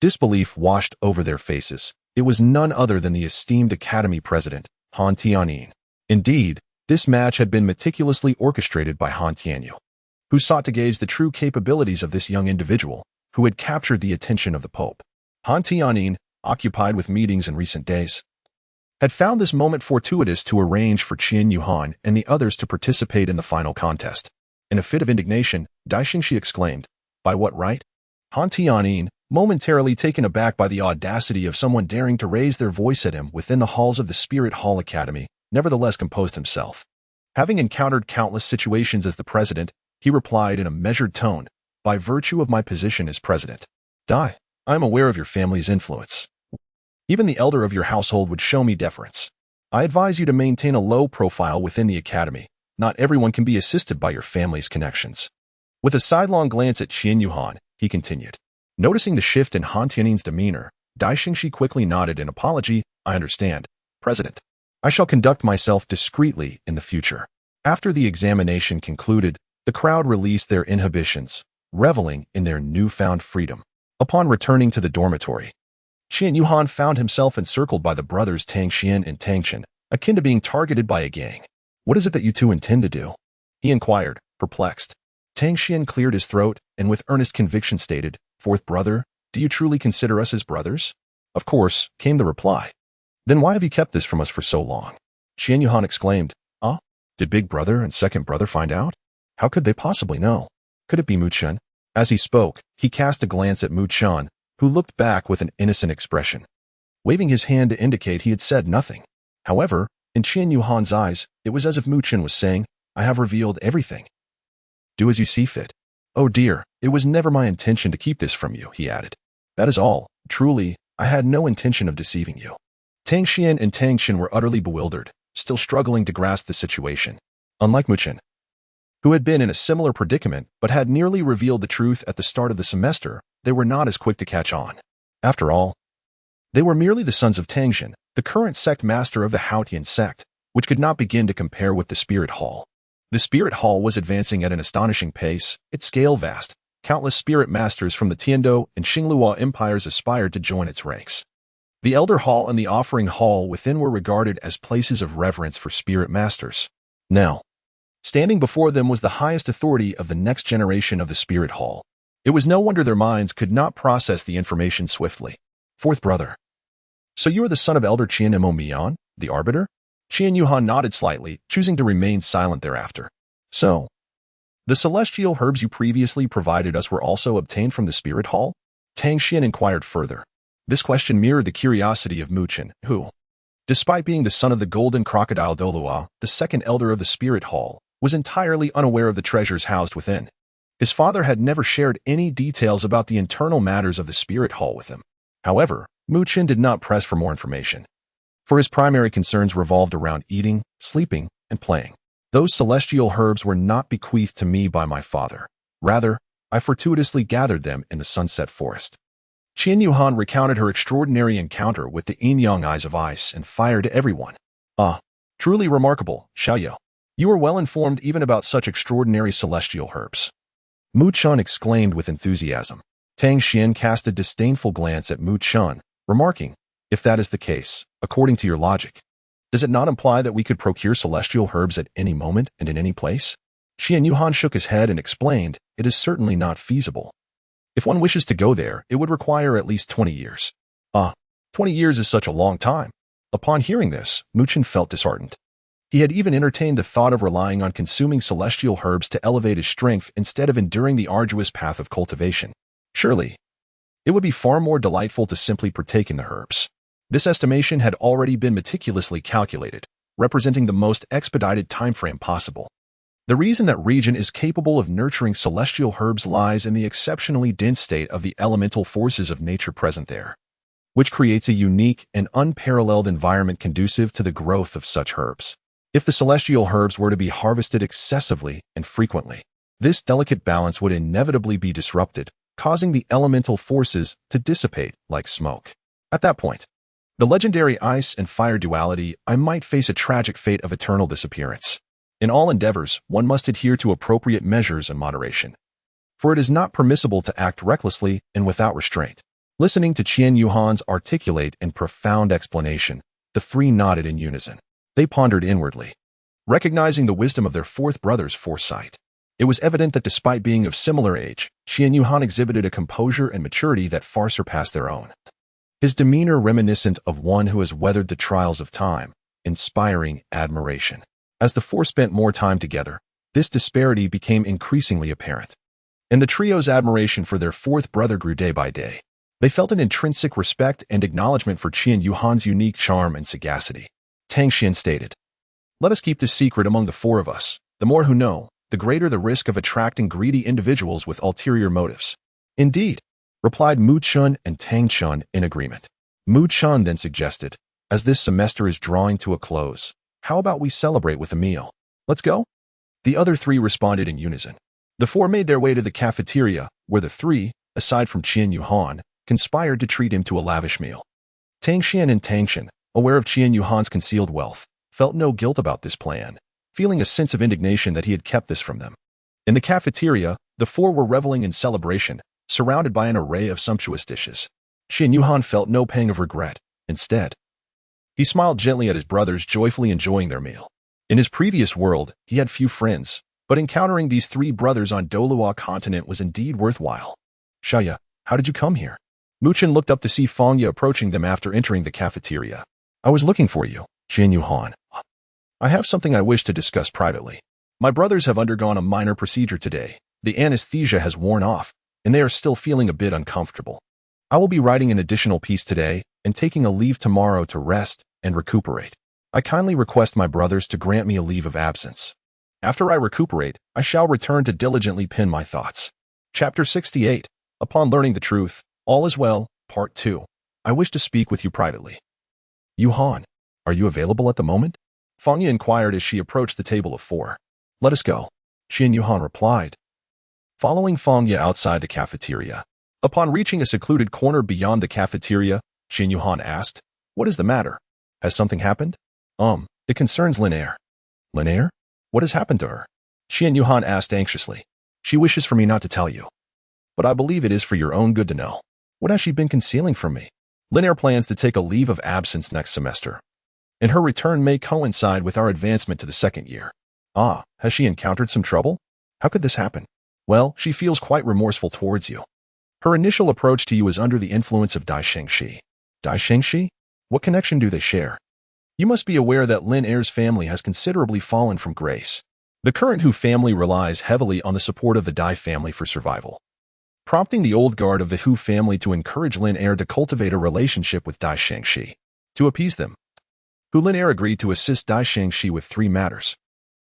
disbelief washed over their faces. It was none other than the esteemed Academy President, Han Tianyin. Indeed, this match had been meticulously orchestrated by Han Tianyu, who sought to gauge the true capabilities of this young individual, who had captured the attention of the Pope. Han Tianyin, occupied with meetings in recent days, had found this moment fortuitous to arrange for Qian Yuhan and the others to participate in the final contest. In a fit of indignation, Dai Xingxi exclaimed, "By what right?" Han Tianyin, momentarily taken aback by the audacity of someone daring to raise their voice at him within the halls of the Spirit Hall Academy, nevertheless composed himself. Having encountered countless situations as the president, he replied in a measured tone, "By virtue of my position as president, Dai, I am aware of your family's influence. Even the elder of your household would show me deference. I advise you to maintain a low profile within the academy. Not everyone can be assisted by your family's connections." With a sidelong glance at Qian Yuhan, he continued. Noticing the shift in Han Tianyin's demeanor, Dai Xingxi quickly nodded in apology. "I understand, President. I shall conduct myself discreetly in the future." After the examination concluded, the crowd released their inhibitions, reveling in their newfound freedom. Upon returning to the dormitory, Qian Yuhan found himself encircled by the brothers Tang Xian and Tang Chen, akin to being targeted by a gang. "What is it that you two intend to do?" he inquired, perplexed. Tang Xian cleared his throat and with earnest conviction stated, "Fourth brother, do you truly consider us as brothers?" "Of course," came the reply. "Then why have you kept this from us for so long?" Qian Yuhan exclaimed, "Ah, did big brother and second brother find out? How could they possibly know? Could it be Mu Chen?" As he spoke, he cast a glance at Mu Chen, who looked back with an innocent expression, waving his hand to indicate he had said nothing. However, in Qian Yuhan's eyes, it was as if Mu Chen was saying, "I have revealed everything. Do as you see fit." "Oh dear, it was never my intention to keep this from you," he added. "That is all. Truly, I had no intention of deceiving you." Tang Xian and Tang Chen were utterly bewildered, still struggling to grasp the situation. Unlike Mu Chen, who had been in a similar predicament but had nearly revealed the truth at the start of the semester, they were not as quick to catch on. After all, they were merely the sons of Tang Xian, the current sect master of the Haotian sect, which could not begin to compare with the Spirit Hall. The Spirit Hall was advancing at an astonishing pace, its scale vast. Countless spirit masters from the Tiando and Xinglua empires aspired to join its ranks. The Elder Hall and the Offering Hall within were regarded as places of reverence for spirit masters. Now, standing before them was the highest authority of the next generation of the Spirit Hall, It was no wonder their minds could not process the information swiftly. Fourth brother. So you are the son of Elder Qian Mo Mian, the arbiter? Qian Yuhan nodded slightly, choosing to remain silent thereafter. So, the celestial herbs you previously provided us were also obtained from the spirit hall? Tang Xian inquired further. This question mirrored the curiosity of Mu Chen, who, despite being the son of the golden crocodile Douluo, the second elder of the spirit hall, was entirely unaware of the treasures housed within. His father had never shared any details about the internal matters of the spirit hall with him. However, Mu Chen did not press for more information, for his primary concerns revolved around eating, sleeping, and playing. Those celestial herbs were not bequeathed to me by my father. Rather, I fortuitously gathered them in the sunset forest. Qian Yuhan recounted her extraordinary encounter with the yin-yang eyes of ice and fired to everyone. Ah, truly remarkable, Xiaoyou. You are well informed even about such extraordinary celestial herbs. Mu Chen exclaimed with enthusiasm. Tang Xian cast a disdainful glance at Mu Chen, remarking, if that is the case, according to your logic, does it not imply that we could procure celestial herbs at any moment and in any place? Qian Yuhan shook his head and explained, it is certainly not feasible. If one wishes to go there, it would require at least 20 years. 20 years is such a long time. Upon hearing this, Mu Chen felt disheartened. He had even entertained the thought of relying on consuming celestial herbs to elevate his strength instead of enduring the arduous path of cultivation. Surely, it would be far more delightful to simply partake in the herbs. This estimation had already been meticulously calculated, representing the most expedited timeframe possible. The reason that region is capable of nurturing celestial herbs lies in the exceptionally dense state of the elemental forces of nature present there, which creates a unique and unparalleled environment conducive to the growth of such herbs. If the celestial herbs were to be harvested excessively and frequently, this delicate balance would inevitably be disrupted, causing the elemental forces to dissipate like smoke. At that point, the legendary ice and fire duality, I might face a tragic fate of eternal disappearance. In all endeavors, one must adhere to appropriate measures and moderation, for it is not permissible to act recklessly and without restraint. Listening to Qian Yuhan's articulate and profound explanation, the three nodded in unison. They pondered inwardly, recognizing the wisdom of their fourth brother's foresight. It was evident that despite being of similar age, Qian Yuhan exhibited a composure and maturity that far surpassed their own. His demeanor reminiscent of one who has weathered the trials of time, inspiring admiration. As the four spent more time together, this disparity became increasingly apparent, and the trio's admiration for their fourth brother grew day by day. They felt an intrinsic respect and acknowledgement for Qian Yuhan's unique charm and sagacity. Tang Xian stated, let us keep this secret among the four of us. The more who know, the greater the risk of attracting greedy individuals with ulterior motives. Indeed, replied Mu Chen and Tang Chen in agreement. Mu Chen then suggested, as this semester is drawing to a close, how about we celebrate with a meal? Let's go? The other three responded in unison. The four made their way to the cafeteria, where the three, aside from Qian Yuhan, conspired to treat him to a lavish meal. Tang Xian and Tang Chen, aware of Qian Yuhan's concealed wealth, felt no guilt about this plan, feeling a sense of indignation that he had kept this from them. In the cafeteria, the four were reveling in celebration, surrounded by an array of sumptuous dishes. Qian Yuhan felt no pang of regret. Instead, he smiled gently at his brothers joyfully enjoying their meal. In his previous world, he had few friends, but encountering these three brothers on Douluo continent was indeed worthwhile. Xiaoyou, how did you come here? Mu Chen looked up to see Fangya approaching them after entering the cafeteria. I was looking for you, Qian Yuhan. I have something I wish to discuss privately. My brothers have undergone a minor procedure today. The anesthesia has worn off, and they are still feeling a bit uncomfortable. I will be writing an additional piece today and taking a leave tomorrow to rest and recuperate. I kindly request my brothers to grant me a leave of absence. After I recuperate, I shall return to diligently pen my thoughts. Chapter 68. Upon learning the truth, all is well, Part 2. I wish to speak with you privately. Yuhan, are you available at the moment? Fangya inquired as she approached the table of four. Let us go, Qian Yuhan replied, following Fangya outside the cafeteria. Upon reaching a secluded corner beyond the cafeteria, Qian Yuhan asked, what is the matter? Has something happened? It concerns Linaire. Linaire? What has happened to her? Qian Yuhan asked anxiously. She wishes for me not to tell you, but I believe it is for your own good to know. What has she been concealing from me? Linaire plans to take a leave of absence next semester, and her return may coincide with our advancement to the second year. Has she encountered some trouble? How could this happen? Well, she feels quite remorseful towards you. Her initial approach to you is under the influence of Dai Shengxi. Dai Shengxi? What connection do they share? You must be aware that Lin Er's family has considerably fallen from grace. The current Hu family relies heavily on the support of the Dai family for survival, prompting the old guard of the Hu family to encourage Lin Er to cultivate a relationship with Dai Shengxi. To appease them, Lin Er agreed to assist Dai Shengxi with 3 matters.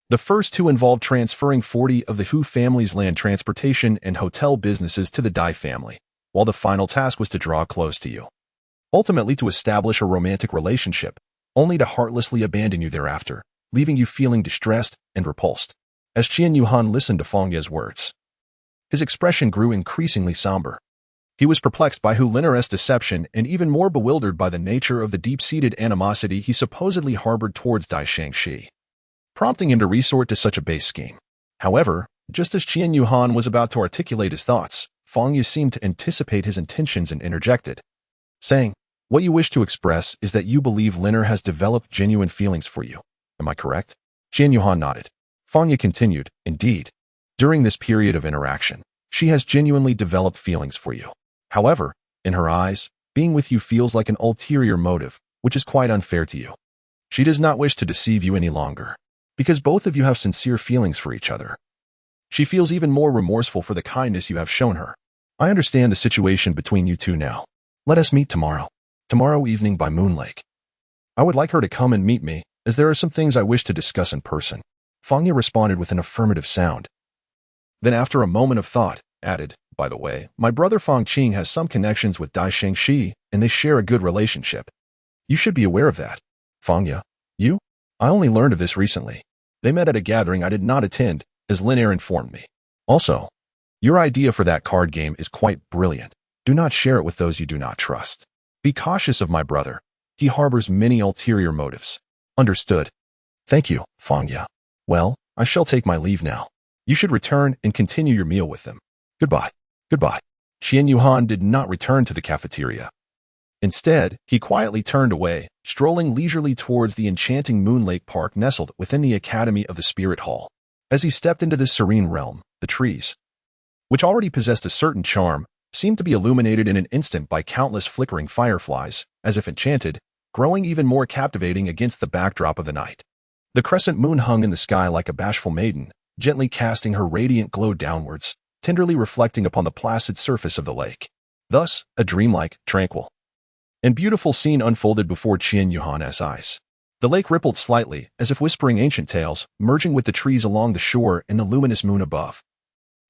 The first 2 involved transferring 40 of the Hu family's land transportation and hotel businesses to the Dai family, while the final task was to draw close to you, ultimately to establish a romantic relationship, only to heartlessly abandon you thereafter, leaving you feeling distressed and repulsed. As Qian Yuhan listened to Fang Ye's words, his expression grew increasingly somber. He was perplexed by Hu Lin'er's deception and even more bewildered by the nature of the deep-seated animosity he supposedly harbored towards Dai Shengxi, prompting him to resort to such a base scheme. However, just as Qian Yuhan was about to articulate his thoughts, Fang Ye seemed to anticipate his intentions and interjected, saying, "What you wish to express is that you believe Lin Er has developed genuine feelings for you. Am I correct?" Qian Yuhan nodded. Fang Ye continued, "Indeed. During this period of interaction, she has genuinely developed feelings for you. However, in her eyes, being with you feels like an ulterior motive, which is quite unfair to you. She does not wish to deceive you any longer, because both of you have sincere feelings for each other. She feels even more remorseful for the kindness you have shown her. I understand the situation between you two now. Let us meet tomorrow evening by Moon Lake. I would like her to come and meet me, as there are some things I wish to discuss in person." Fang Ye responded with an affirmative sound. Then after a moment of thought, added, "By the way, my brother Fang Qing has some connections with Dai Shengxi, and they share a good relationship. You should be aware of that." Fang Ye, "You? I only learned of this recently. They met at a gathering I did not attend, as Lin Er informed me. Also, your idea for that card game is quite brilliant. Do not share it with those you do not trust. Be cautious of my brother. He harbors many ulterior motives." "Understood. Thank you, Fang Ye. Well, I shall take my leave now. You should return and continue your meal with them. Goodbye." "Goodbye." Qian Yuhan did not return to the cafeteria. Instead, he quietly turned away, strolling leisurely towards the enchanting Moon Lake Park nestled within the Academy of the Spirit Hall. As he stepped into this serene realm, the trees, which already possessed a certain charm, seemed to be illuminated in an instant by countless flickering fireflies, as if enchanted, growing even more captivating against the backdrop of the night. The crescent moon hung in the sky like a bashful maiden, gently casting her radiant glow downwards, tenderly reflecting upon the placid surface of the lake. Thus, a dreamlike, tranquil, and beautiful scene unfolded before Qian Yuhan's eyes. The lake rippled slightly, as if whispering ancient tales, merging with the trees along the shore and the luminous moon above,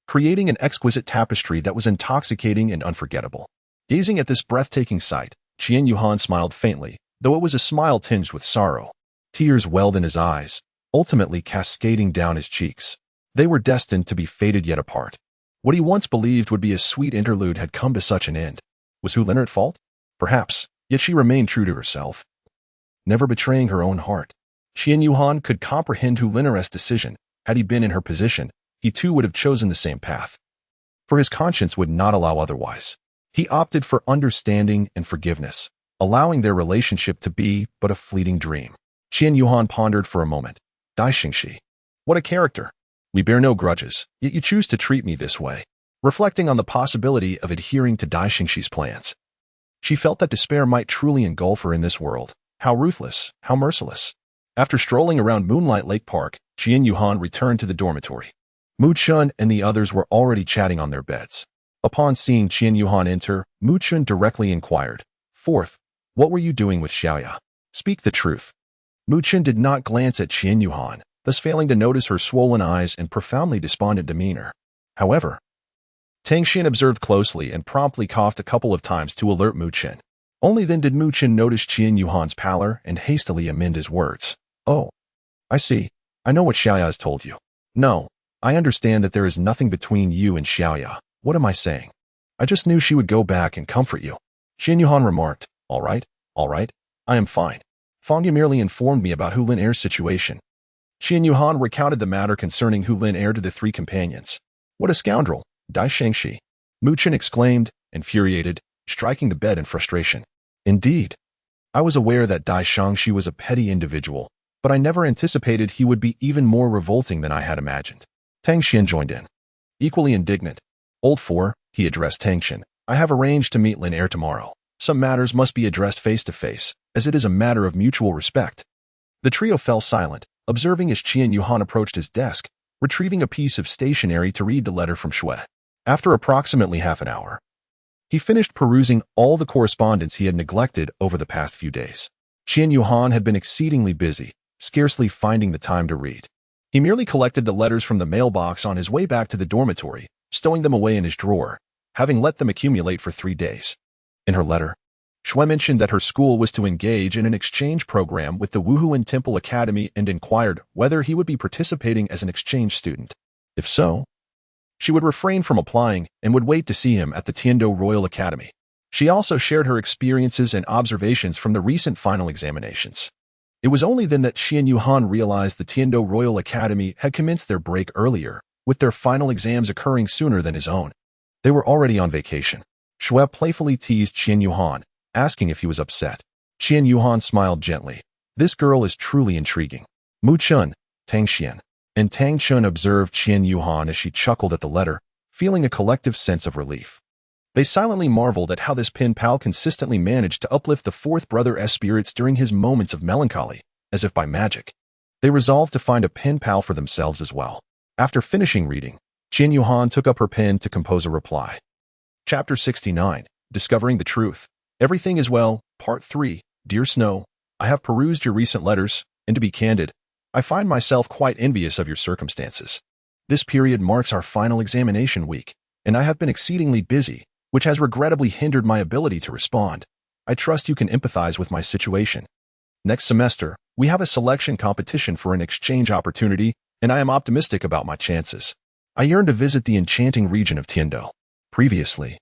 creating an exquisite tapestry that was intoxicating and unforgettable. Gazing at this breathtaking sight, Qian Yuhan smiled faintly, though it was a smile tinged with sorrow. Tears welled in his eyes, ultimately cascading down his cheeks. They were destined to be fated yet apart. What he once believed would be a sweet interlude had come to such an end. Was Hu Lin at fault? Perhaps, yet she remained true to herself, never betraying her own heart. Qian Yuhan could comprehend Hu Lin's decision. Had he been in her position, he too would have chosen the same path, for his conscience would not allow otherwise. He opted for understanding and forgiveness, allowing their relationship to be but a fleeting dream. Qian Yuhan pondered for a moment. Dai Shengxi. What a character. We bear no grudges, yet you choose to treat me this way. Reflecting on the possibility of adhering to Dai Shengxi's plans, she felt that despair might truly engulf her in this world. How ruthless, how merciless. After strolling around Moonlight Lake Park, Qian Yuhan returned to the dormitory. Mu Chun and the others were already chatting on their beds. Upon seeing Qian Yuhan enter, Mu Chun directly inquired, "Fourth, what were you doing with Xiaoya? Speak the truth." Mu Chun did not glance at Qian Yuhan, thus failing to notice her swollen eyes and profoundly despondent demeanor. However, Tang Xin observed closely and promptly coughed a couple of times to alert Mu Chun. Only then did Mu Chun notice Qian Yuhan's pallor and hastily amend his words. "Oh, I see. I know what Xiaoya has told you. No, I understand that there is nothing between you and Xiaoya. What am I saying? I just knew she would go back and comfort you." Qian Yuhan remarked, all right, I am fine. Fang Ye merely informed me about Hu Lin's situation." Qian Yuhan recounted the matter concerning Hu Lin to the 3 companions. "What a scoundrel, Dai Shengxi!" Mu Chun exclaimed, infuriated, striking the bed in frustration. "Indeed. I was aware that Dai Shengxi was a petty individual, but I never anticipated he would be even more revolting than I had imagined." Tang Xian joined in. Equally indignant. Old Four, he addressed Tang Xin. I have arranged to meet Lin Er tomorrow. Some matters must be addressed face-to-face, as it is a matter of mutual respect. The trio fell silent, observing as Qian Yuhan approached his desk, retrieving a piece of stationery to read the letter from Shui. After approximately half an hour, he finished perusing all the correspondence he had neglected over the past few days. Qian Yuhan had been exceedingly busy, scarcely finding the time to read. He merely collected the letters from the mailbox on his way back to the dormitory, stowing them away in his drawer, having let them accumulate for 3 days. In her letter, Shui mentioned that her school was to engage in an exchange program with the Wuhuan Temple Academy and inquired whether he would be participating as an exchange student. If so, she would refrain from applying and would wait to see him at the Tiando Royal Academy. She also shared her experiences and observations from the recent final examinations. It was only then that Qian Yuhan realized the Tiando Royal Academy had commenced their break earlier, with their final exams occurring sooner than his own. They were already on vacation. Shui playfully teased Qian Yuhan, asking if he was upset. Qian Yuhan smiled gently. This girl is truly intriguing. Mu Chun, Tang Xian, and Tang Chun observed Qian Yuhan as she chuckled at the letter, feeling a collective sense of relief. They silently marveled at how this pen pal consistently managed to uplift the fourth brother's spirits during his moments of melancholy, as if by magic. They resolved to find a pen pal for themselves as well. After finishing reading, Qian Yuhan took up her pen to compose a reply. Chapter 69, Discovering the Truth. Everything is well, Part 3. Dear Snow, I have perused your recent letters, and to be candid, I find myself quite envious of your circumstances. This period marks our final examination week, and I have been exceedingly busy, which has regrettably hindered my ability to respond. I trust you can empathize with my situation. Next semester, we have a selection competition for an exchange opportunity, and I am optimistic about my chances. I yearn to visit the enchanting region of Tiando. Previously,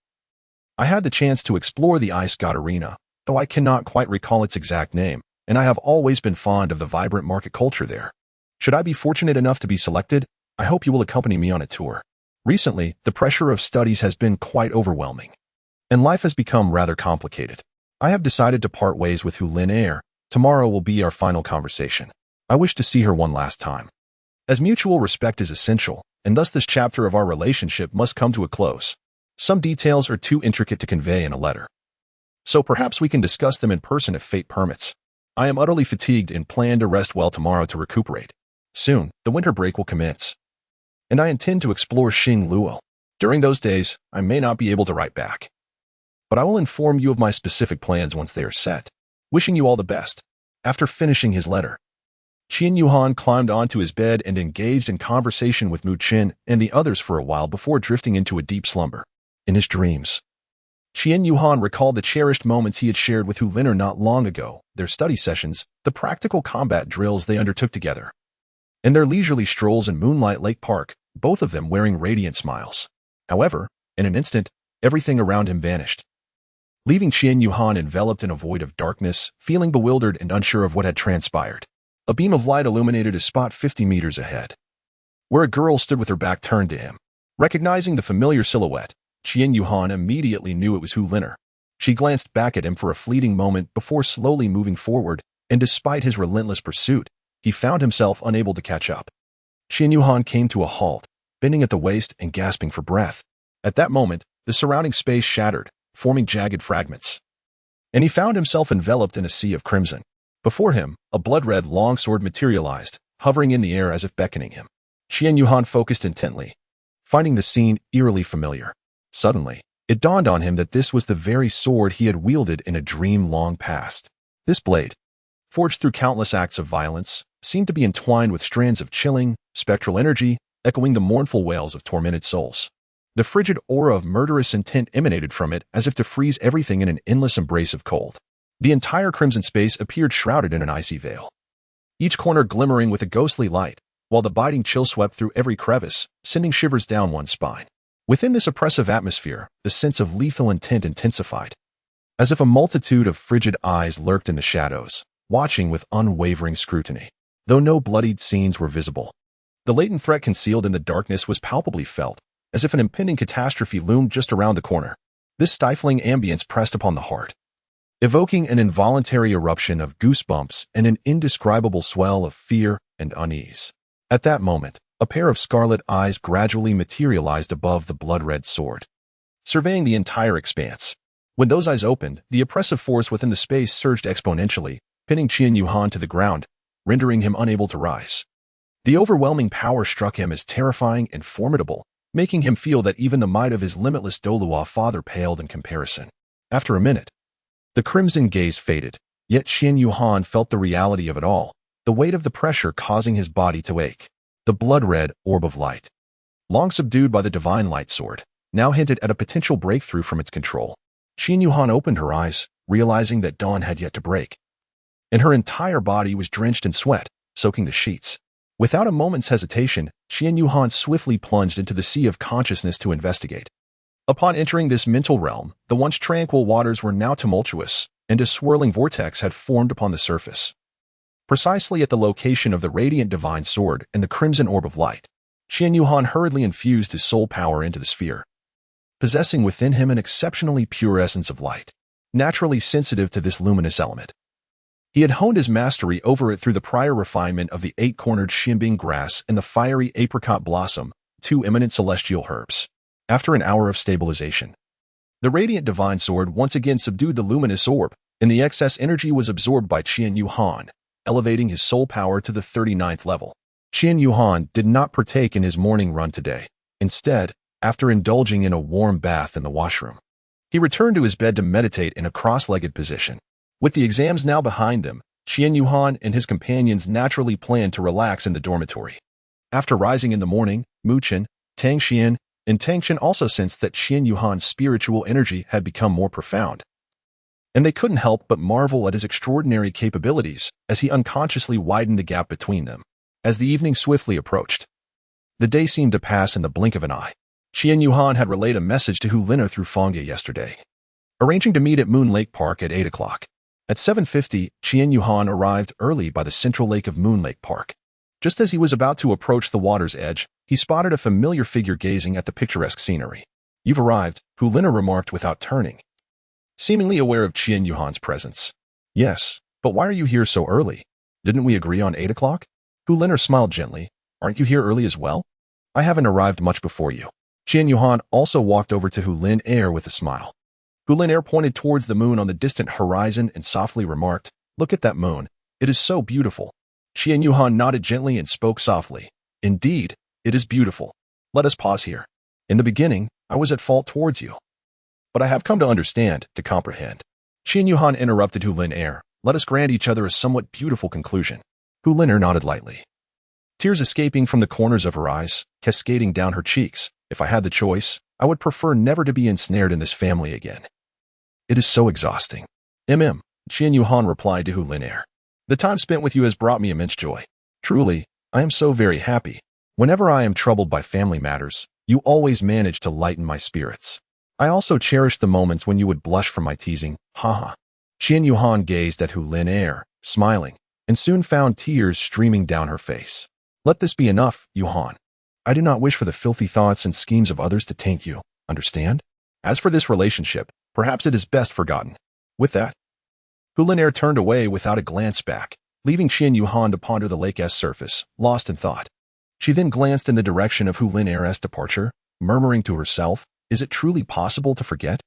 I had the chance to explore the Ice God Arena, though I cannot quite recall its exact name, and I have always been fond of the vibrant market culture there. Should I be fortunate enough to be selected, I hope you will accompany me on a tour. Recently, the pressure of studies has been quite overwhelming, and life has become rather complicated. I have decided to part ways with Lin Er. Tomorrow will be our final conversation. I wish to see her one last time. As mutual respect is essential, and thus this chapter of our relationship must come to a close. Some details are too intricate to convey in a letter, so perhaps we can discuss them in person if fate permits. I am utterly fatigued and plan to rest well tomorrow to recuperate. Soon, the winter break will commence, and I intend to explore Douluo. During those days, I may not be able to write back, but I will inform you of my specific plans once they are set. Wishing you all the best. After finishing his letter, Qian Yuhan climbed onto his bed and engaged in conversation with Mu Qin and the others for a while before drifting into a deep slumber. In his dreams, Qian Yuhan recalled the cherished moments he had shared with Lin Er not long ago, their study sessions, the practical combat drills they undertook together, and their leisurely strolls in Moonlight Lake Park, both of them wearing radiant smiles. However, in an instant, everything around him vanished, leaving Qian Yuhan enveloped in a void of darkness, feeling bewildered and unsure of what had transpired. A beam of light illuminated a spot 50 meters ahead, where a girl stood with her back turned to him. Recognizing the familiar silhouette, Qian Yuhan immediately knew it was Lin Er. She glanced back at him for a fleeting moment before slowly moving forward, and despite his relentless pursuit, he found himself unable to catch up. Qian Yuhan came to a halt, bending at the waist and gasping for breath. At that moment, the surrounding space shattered, forming jagged fragments, and he found himself enveloped in a sea of crimson. Before him, a blood-red longsword materialized, hovering in the air as if beckoning him. Qian Yuhan focused intently, finding the scene eerily familiar. Suddenly, it dawned on him that this was the very sword he had wielded in a dream long past. This blade, forged through countless acts of violence, seemed to be entwined with strands of chilling, spectral energy, echoing the mournful wails of tormented souls. The frigid aura of murderous intent emanated from it as if to freeze everything in an endless embrace of cold. The entire crimson space appeared shrouded in an icy veil, each corner glimmering with a ghostly light, while the biting chill swept through every crevice, sending shivers down one's spine. Within this oppressive atmosphere, the sense of lethal intent intensified, as if a multitude of frigid eyes lurked in the shadows, watching with unwavering scrutiny. Though no bloodied scenes were visible, the latent threat concealed in the darkness was palpably felt, as if an impending catastrophe loomed just around the corner. This stifling ambience pressed upon the heart, evoking an involuntary eruption of goosebumps and an indescribable swell of fear and unease. At that moment, A pair of scarlet eyes gradually materialized above the blood-red sword, surveying the entire expanse. When those eyes opened, the oppressive force within the space surged exponentially, pinning Qian Yuhan to the ground, rendering him unable to rise. The overwhelming power struck him as terrifying and formidable, making him feel that even the might of his limitless Douluo father paled in comparison. After a minute, the crimson gaze faded, yet Qian Yuhan felt the reality of it all, the weight of the pressure causing his body to ache. The blood-red orb of light, long subdued by the divine light sword, now hinted at a potential breakthrough from its control. Qian Yuhan opened her eyes, realizing that dawn had yet to break, and her entire body was drenched in sweat, soaking the sheets. Without a moment's hesitation, Qian Yuhan swiftly plunged into the sea of consciousness to investigate. Upon entering this mental realm, the once tranquil waters were now tumultuous, and a swirling vortex had formed upon the surface. Precisely at the location of the radiant divine sword and the crimson orb of light, Qian Yuhan hurriedly infused his soul power into the sphere, possessing within him an exceptionally pure essence of light, naturally sensitive to this luminous element. He had honed his mastery over it through the prior refinement of the eight-cornered shimbing grass and the fiery apricot blossom, two eminent celestial herbs. After an hour of stabilization, the radiant divine sword once again subdued the luminous orb, and the excess energy was absorbed by Qian Yuhan, elevating his soul power to the 39th level. Qian Yuhan did not partake in his morning run today. Instead, after indulging in a warm bath in the washroom, he returned to his bed to meditate in a cross-legged position. With the exams now behind them, Qian Yuhan and his companions naturally planned to relax in the dormitory. After rising in the morning, Mu Chen, Tang Xian, and Tang Chen also sensed that Qian Yuhan's spiritual energy had become more profound, and they couldn't help but marvel at his extraordinary capabilities as he unconsciously widened the gap between them. As the evening swiftly approached, the day seemed to pass in the blink of an eye. Qian Yuhan had relayed a message to Hu Liner through Fangye yesterday, arranging to meet at Moon Lake Park at 8 o'clock. At 7:50, Qian Yuhan arrived early by the central lake of Moon Lake Park. Just as he was about to approach the water's edge, he spotted a familiar figure gazing at the picturesque scenery. "You've arrived," Hu Liner remarked without turning, seemingly aware of Qian Yuhan's presence. "Yes, but why are you here so early? Didn't we agree on 8 o'clock? Hu Liner smiled gently. "Aren't you here early as well?" "I haven't arrived much before you." Qian Yuhan also walked over to Hu Liner with a smile. Hu Liner pointed towards the moon on the distant horizon and softly remarked, "Look at that moon. It is so beautiful." Qian Yuhan nodded gently and spoke softly. "Indeed, it is beautiful. Let us pause here. In the beginning, I was at fault towards you, but I have come to understand, to comprehend." Qian Yuhan interrupted Hu Liner. "Let us grant each other a somewhat beautiful conclusion." Hu Liner nodded lightly, tears escaping from the corners of her eyes, cascading down her cheeks. "If I had the choice, I would prefer never to be ensnared in this family again. It is so exhausting." Qian Yuhan replied to Hu Liner. "The time spent with you has brought me immense joy. Truly, I am so very happy. Whenever I am troubled by family matters, you always manage to lighten my spirits. I also cherish the moments when you would blush from my teasing, haha." Qian Yuhan gazed at Hu Liner, smiling, and soon found tears streaming down her face. "Let this be enough, Yuhan. I do not wish for the filthy thoughts and schemes of others to taint you, understand? As for this relationship, perhaps it is best forgotten." With that, Hu Liner turned away without a glance back, leaving Qian Yuhan to ponder the lake's surface, lost in thought. She then glanced in the direction of Hu Liner's departure, murmuring to herself, "Is it truly possible to forget?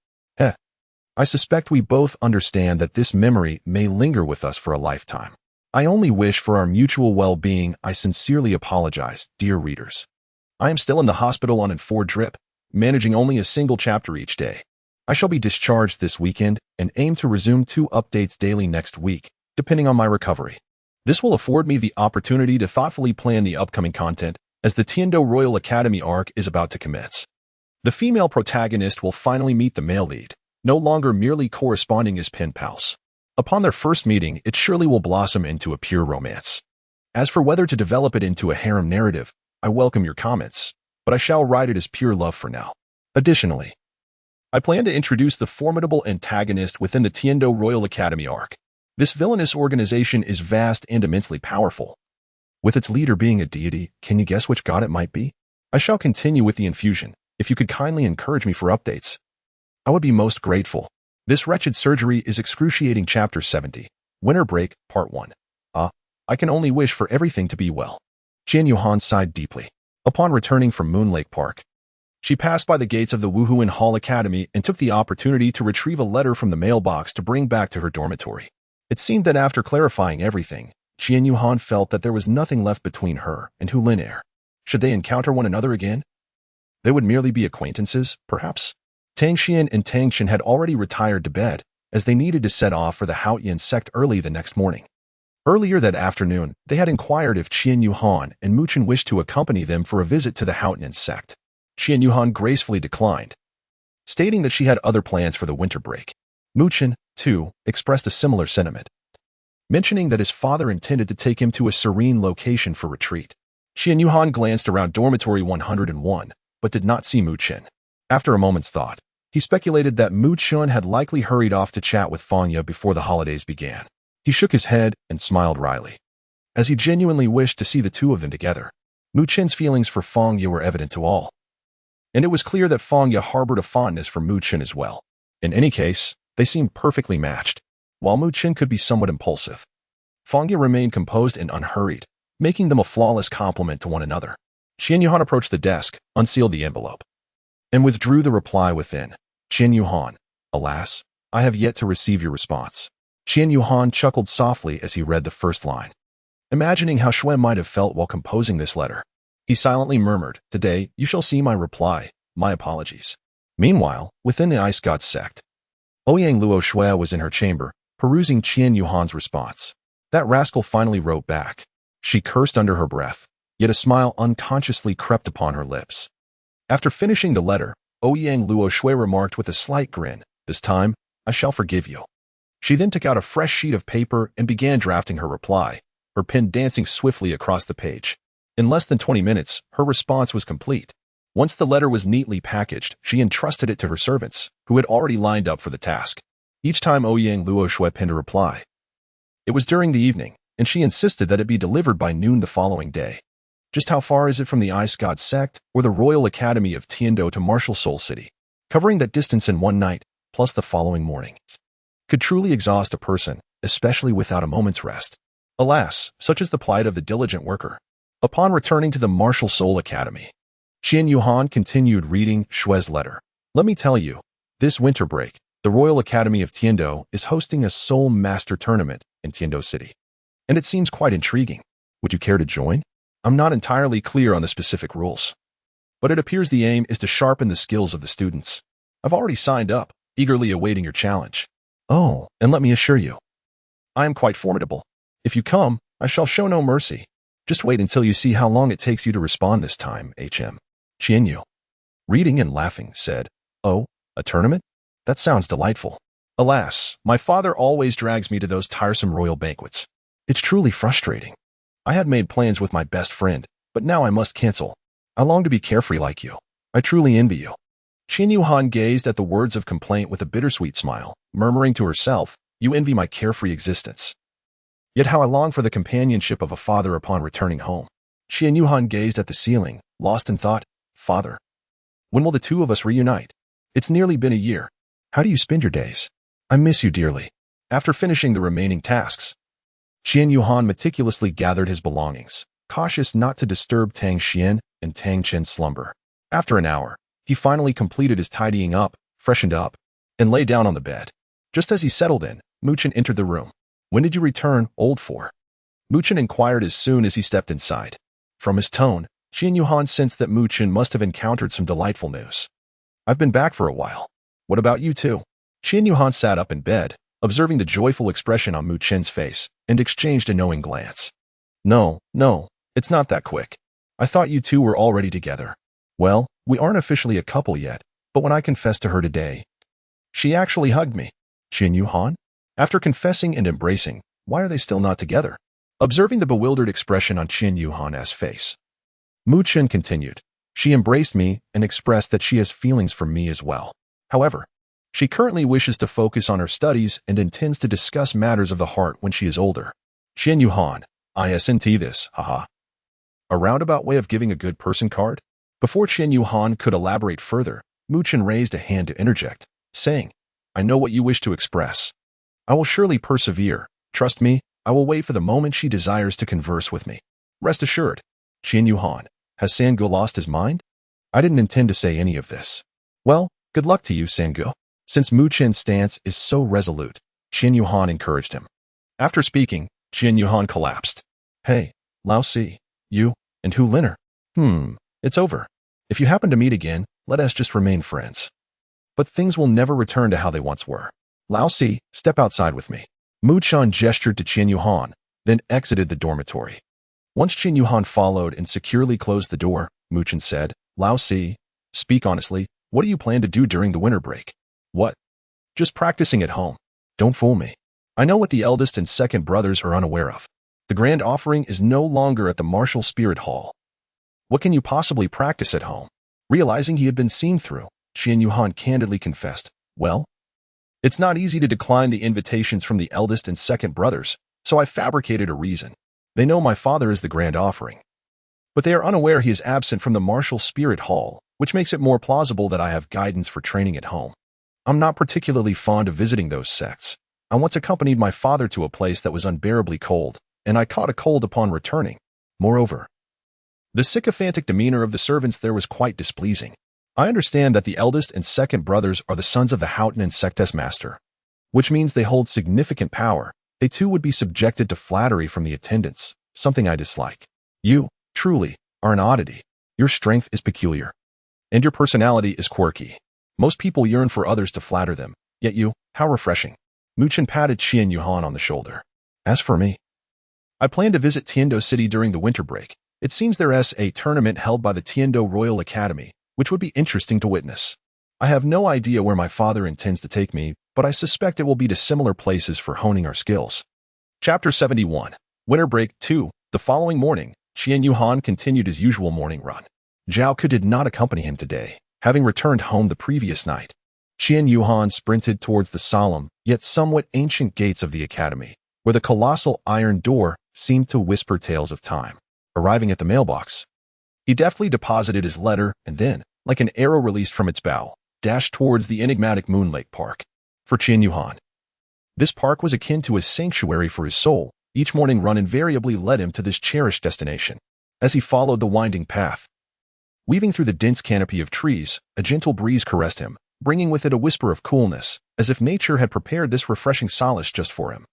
I suspect we both understand that this memory may linger with us for a lifetime. I only wish for our mutual well-being. I sincerely apologize, dear readers. I am still in the hospital on N4 drip, managing only a single chapter each day. I shall be discharged this weekend and aim to resume 2 updates daily next week, depending on my recovery. This will afford me the opportunity to thoughtfully plan the upcoming content as the Tiando Royal Academy arc is about to commence. The female protagonist will finally meet the male lead, no longer merely corresponding as pen pals. Upon their first meeting, it surely will blossom into a pure romance. As for whether to develop it into a harem narrative, I welcome your comments, but I shall write it as pure love for now. Additionally, I plan to introduce the formidable antagonist within the Tiando Royal Academy arc. This villainous organization is vast and immensely powerful. With its leader being a deity, can you guess which god it might be? I shall continue with the infusion. If you could kindly encourage me for updates, I would be most grateful. This wretched surgery is excruciating. Chapter 70. Winter Break, Part 1. I can only wish for everything to be well. Qian Yuhan sighed deeply. Upon returning from Moon Lake Park, she passed by the gates of the Wuhuan Hall Academy and took the opportunity to retrieve a letter from the mailbox to bring back to her dormitory. It seemed that after clarifying everything, Qian Yuhan felt that there was nothing left between her and Hu Linair. Should they encounter one another again? They would merely be acquaintances, perhaps? Tang Xian and Tang Chen had already retired to bed, as they needed to set off for the Haotian sect early the next morning. Earlier that afternoon, they had inquired if Qian Yuhan and Mu Chen wished to accompany them for a visit to the Haotian sect. Qian Yuhan gracefully declined, stating that she had other plans for the winter break. Mu Chen, too, expressed a similar sentiment, mentioning that his father intended to take him to a serene location for retreat. Qian Yuhan glanced around dormitory 101, but did not see Mu Chen. After a moment's thought, he speculated that Mu Chen had likely hurried off to chat with Fangya before the holidays began. He shook his head and smiled wryly, as he genuinely wished to see the two of them together. Mu Chen's feelings for Fangya were evident to all, and it was clear that Fangya harbored a fondness for Mu Chen as well. In any case, they seemed perfectly matched. While Mu Chen could be somewhat impulsive, Fangya remained composed and unhurried, making them a flawless complement to one another. Qian Yuhan approached the desk, unsealed the envelope, and withdrew the reply within. Qian Yuhan, alas, I have yet to receive your response. Qian Yuhan chuckled softly as he read the first line. Imagining how Xue might have felt while composing this letter, he silently murmured, Today, you shall see my reply. My apologies. Meanwhile, within the Ice God sect, Ouyang Luo Xue was in her chamber, perusing Qian Yuhan's response. That rascal finally wrote back. She cursed under her breath, yet a smile unconsciously crept upon her lips. After finishing the letter, Ouyang Luo Xue remarked with a slight grin, This time, I shall forgive you. She then took out a fresh sheet of paper and began drafting her reply, her pen dancing swiftly across the page. In less than 20 minutes, her response was complete. Once the letter was neatly packaged, she entrusted it to her servants, who had already lined up for the task. Each time Ouyang Luo Xue penned a reply, it was during the evening, and she insisted that it be delivered by noon the following day. Just how far is it from the Ice God sect or the Royal Academy of Tiando to Martial Soul City? Covering that distance in one night, plus the following morning, could truly exhaust a person, especially without a moment's rest. Alas, such is the plight of the diligent worker. Upon returning to the Martial Soul Academy, Qian Yuhan continued reading Xue's letter. Let me tell you, this winter break, the Royal Academy of Tiando is hosting a Soul Master Tournament in Tiando City, and it seems quite intriguing. Would you care to join? I'm not entirely clear on the specific rules, but it appears the aim is to sharpen the skills of the students. I've already signed up, eagerly awaiting your challenge. Oh, and let me assure you, I am quite formidable. If you come, I shall show no mercy. Just wait until you see how long it takes you to respond this time, HM. Qian Yu, reading and laughing, said, Oh, a tournament? That sounds delightful. Alas, my father always drags me to those tiresome royal banquets. It's truly frustrating. I had made plans with my best friend, but now I must cancel. I long to be carefree like you. I truly envy you. Qian Yuhan gazed at the words of complaint with a bittersweet smile, murmuring to herself, You envy my carefree existence. Yet how I long for the companionship of a father upon returning home. Qian Yuhan gazed at the ceiling, lost in thought. Father, when will the two of us reunite? It's nearly been a year. How do you spend your days? I miss you dearly. After finishing the remaining tasks, Qian Yuhan meticulously gathered his belongings, cautious not to disturb Tang Xian and Tang Chen's slumber. After an hour, he finally completed his tidying up, freshened up, and lay down on the bed. Just as he settled in, Mu Chen entered the room. When did you return, old four? Mu Chen inquired as soon as he stepped inside. From his tone, Qian Yuhan sensed that Mu Chen must have encountered some delightful news. I've been back for a while. What about you two? Qian Yuhan sat up in bed, observing the joyful expression on Mu Chen's face, and exchanged a knowing glance. No, it's not that quick. I thought you two were already together. Well, we aren't officially a couple yet, but when I confessed to her today, she actually hugged me. Qian Yuhan? After confessing and embracing, why are they still not together? Observing the bewildered expression on Qian Yuhan's face, Mu Chen continued. She embraced me and expressed that she has feelings for me as well. However, she currently wishes to focus on her studies and intends to discuss matters of the heart when she is older. Qian Yuhan, ISNT this, haha. A roundabout way of giving a good person card? Before Qian Yuhan could elaborate further, Mu Chen raised a hand to interject, saying, I know what you wish to express. I will surely persevere. Trust me, I will wait for the moment she desires to converse with me. Rest assured. Qian Yuhan, Has Sangu lost his mind? I didn't intend to say any of this. Well, good luck to you, Sangu. Since Mu Chen's stance is so resolute, Qian Yuhan encouraged him. After speaking, Qian Yuhan collapsed. Hey, Lao Si, you, and Hu Linner. It's over. If you happen to meet again, let us just remain friends. But things will never return to how they once were. Lao Si, step outside with me. Mu Chen gestured to Qian Yuhan, then exited the dormitory. Once Qian Yuhan followed and securely closed the door, Mu Chen said, Lao Si, speak honestly, what do you plan to do during the winter break? What? Just practicing at home. Don't fool me. I know what the eldest and second brothers are unaware of. The grand offering is no longer at the martial spirit hall. What can you possibly practice at home? Realizing he had been seen through, Qian Yuhan candidly confessed, well, it's not easy to decline the invitations from the eldest and second brothers, so I fabricated a reason. They know my father is the grand offering. But they are unaware he is absent from the martial spirit hall, which makes it more plausible that I have guidance for training at home. I'm not particularly fond of visiting those sects. I once accompanied my father to a place that was unbearably cold, and I caught a cold upon returning. Moreover, the sycophantic demeanor of the servants there was quite displeasing. I understand that the eldest and second brothers are the sons of the Houghton and Sectes master, which means they hold significant power. They too would be subjected to flattery from the attendants, something I dislike. You, truly, are an oddity. Your strength is peculiar, and your personality is quirky. Most people yearn for others to flatter them, yet you, how refreshing. Mu Chen patted Qian Yuhan on the shoulder. As for me, I plan to visit Tiando City during the winter break. It seems there is a tournament held by the Tiando Royal Academy, which would be interesting to witness. I have no idea where my father intends to take me, but I suspect it will be to similar places for honing our skills. Chapter 71. Winter Break 2. The following morning, Qian Yuhan continued his usual morning run. Zhao Ke did not accompany him today, having returned home the previous night. Qian Yuhan sprinted towards the solemn, yet somewhat ancient gates of the academy, where the colossal iron door seemed to whisper tales of time. Arriving at the mailbox, he deftly deposited his letter and then, like an arrow released from its bow, dashed towards the enigmatic Moon Lake Park. For Qian Yuhan, this park was akin to a sanctuary for his soul. Each morning run invariably led him to this cherished destination. As he followed the winding path, weaving through the dense canopy of trees, a gentle breeze caressed him, bringing with it a whisper of coolness, as if nature had prepared this refreshing solace just for him.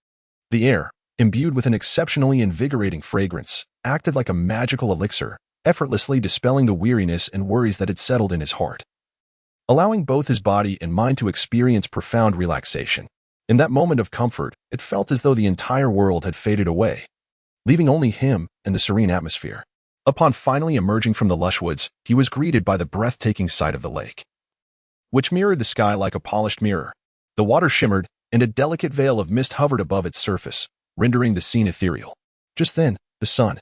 The air, imbued with an exceptionally invigorating fragrance, acted like a magical elixir, effortlessly dispelling the weariness and worries that had settled in his heart, allowing both his body and mind to experience profound relaxation. In that moment of comfort, it felt as though the entire world had faded away, leaving only him and the serene atmosphere. Upon finally emerging from the lush woods, he was greeted by the breathtaking sight of the lake, which mirrored the sky like a polished mirror. The water shimmered, and a delicate veil of mist hovered above its surface, rendering the scene ethereal. Just then, the sun,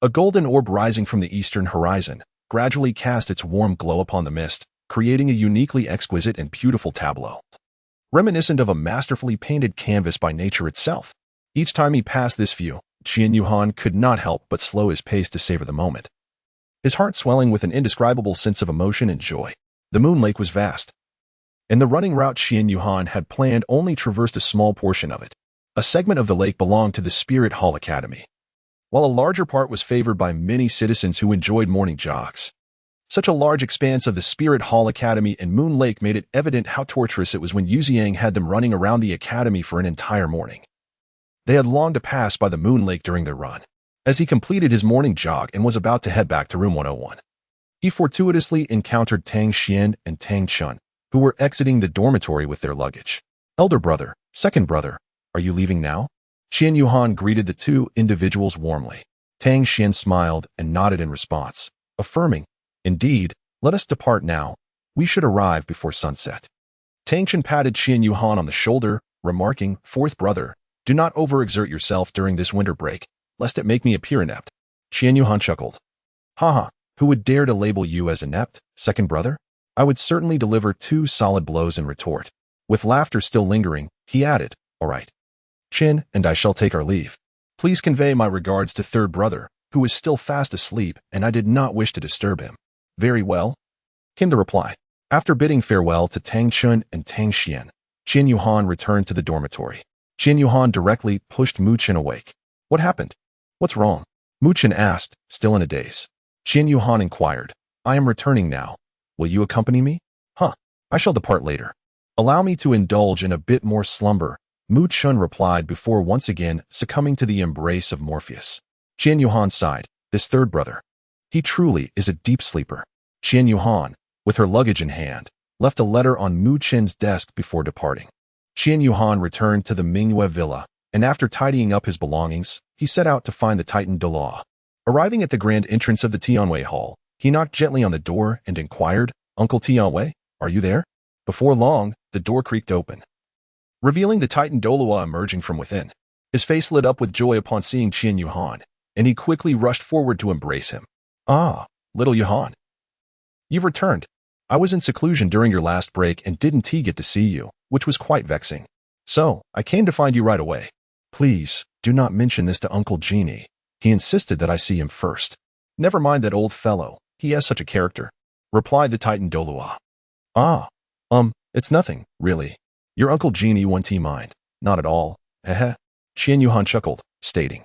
a golden orb rising from the eastern horizon, gradually cast its warm glow upon the mist, creating a uniquely exquisite and beautiful tableau, reminiscent of a masterfully painted canvas by nature itself. Each time he passed this view, Qian Yuhan could not help but slow his pace to savor the moment, his heart swelling with an indescribable sense of emotion and joy. The Moon Lake was vast, and the running route Qian Yuhan had planned only traversed a small portion of it. A segment of the lake belonged to the Spirit Hall Academy, while a larger part was favored by many citizens who enjoyed morning jogs. Such a large expanse of the Spirit Hall Academy and Moon Lake made it evident how torturous it was when Yuziang had them running around the academy for an entire morning. They had longed to pass by the Moon Lake during their run. As he completed his morning jog and was about to head back to room 101, he fortuitously encountered Tang Xian and Tang Chun, who were exiting the dormitory with their luggage. Elder brother, second brother, are you leaving now? Qian Yuhan greeted the two individuals warmly. Tang Xian smiled and nodded in response, affirming, indeed, let us depart now. We should arrive before sunset. Tang Chen patted Qian Yuhan on the shoulder, remarking, fourth brother, do not overexert yourself during this winter break, lest it make me appear inept. Qian Yuhan chuckled. Haha, who would dare to label you as inept, second brother? I would certainly deliver 2 solid blows in retort. With laughter still lingering, he added, all right. Chin and I shall take our leave. Please convey my regards to third brother, who is still fast asleep, and I did not wish to disturb him. Very well, came the reply. After bidding farewell to Tang Chun and Tang Xian, Qian Yuhan returned to the dormitory. Qian Yuhan directly pushed Mu Chen awake. What happened? What's wrong? Mu Chen asked, still in a daze. Qian Yuhan inquired. I am returning now. Will you accompany me? Huh, I shall depart later. Allow me to indulge in a bit more slumber, Mu Chun replied before once again succumbing to the embrace of Morpheus. Qian Yuhan sighed. This third brother. He truly is a deep sleeper. Qian Yuhan, with her luggage in hand, left a letter on Mu Chen's desk before departing. Qian Yuhan returned to the Mingyue villa, and after tidying up his belongings, he set out to find the Titan Douluo. Arriving at the grand entrance of the Tianwei Hall, he knocked gently on the door and inquired, Uncle Tianwei, are you there? Before long, the door creaked open, revealing the Titan Douluo emerging from within. His face lit up with joy upon seeing Qian Yuhan, and he quickly rushed forward to embrace him. Ah, little Yuhan. You've returned. I was in seclusion during your last break and didn't get to see you, which was quite vexing. So, I came to find you right away. Please, do not mention this to Uncle Genie. He insisted that I see him first. Never mind that old fellow, he has such a character, replied the Titan Douluo. Ah, it's nothing, really. Your Uncle Genie won't mind. Not at all. Heh. Qian Yuhan chuckled, stating.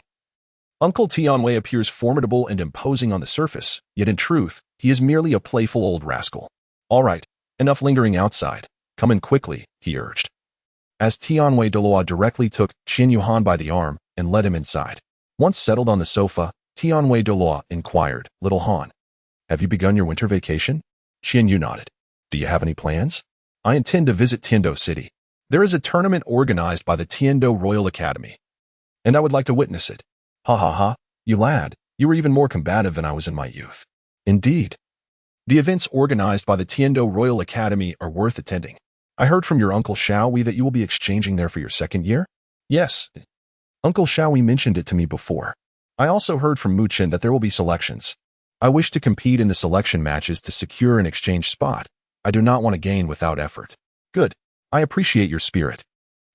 Uncle Tianwei appears formidable and imposing on the surface, yet in truth, he is merely a playful old rascal. All right, enough lingering outside. Come in quickly, he urged. As Tianwei Douluo directly took Qian Yuhan by the arm and led him inside. Once settled on the sofa, Tianwei Douluo inquired, Little Han, have you begun your winter vacation? Qian Yu nodded. Do you have any plans? I intend to visit Tiando City. There is a tournament organized by the Tiando Royal Academy, and I would like to witness it. Ha ha ha, you lad, you were even more combative than I was in my youth. Indeed. The events organized by the Tiando Royal Academy are worth attending. I heard from your Uncle Xiaowei that you will be exchanging there for your second year? Yes. Uncle Xiaowei mentioned it to me before. I also heard from Mu Chen that there will be selections. I wish to compete in the selection matches to secure an exchange spot. I do not want to gain without effort. Good. I appreciate your spirit.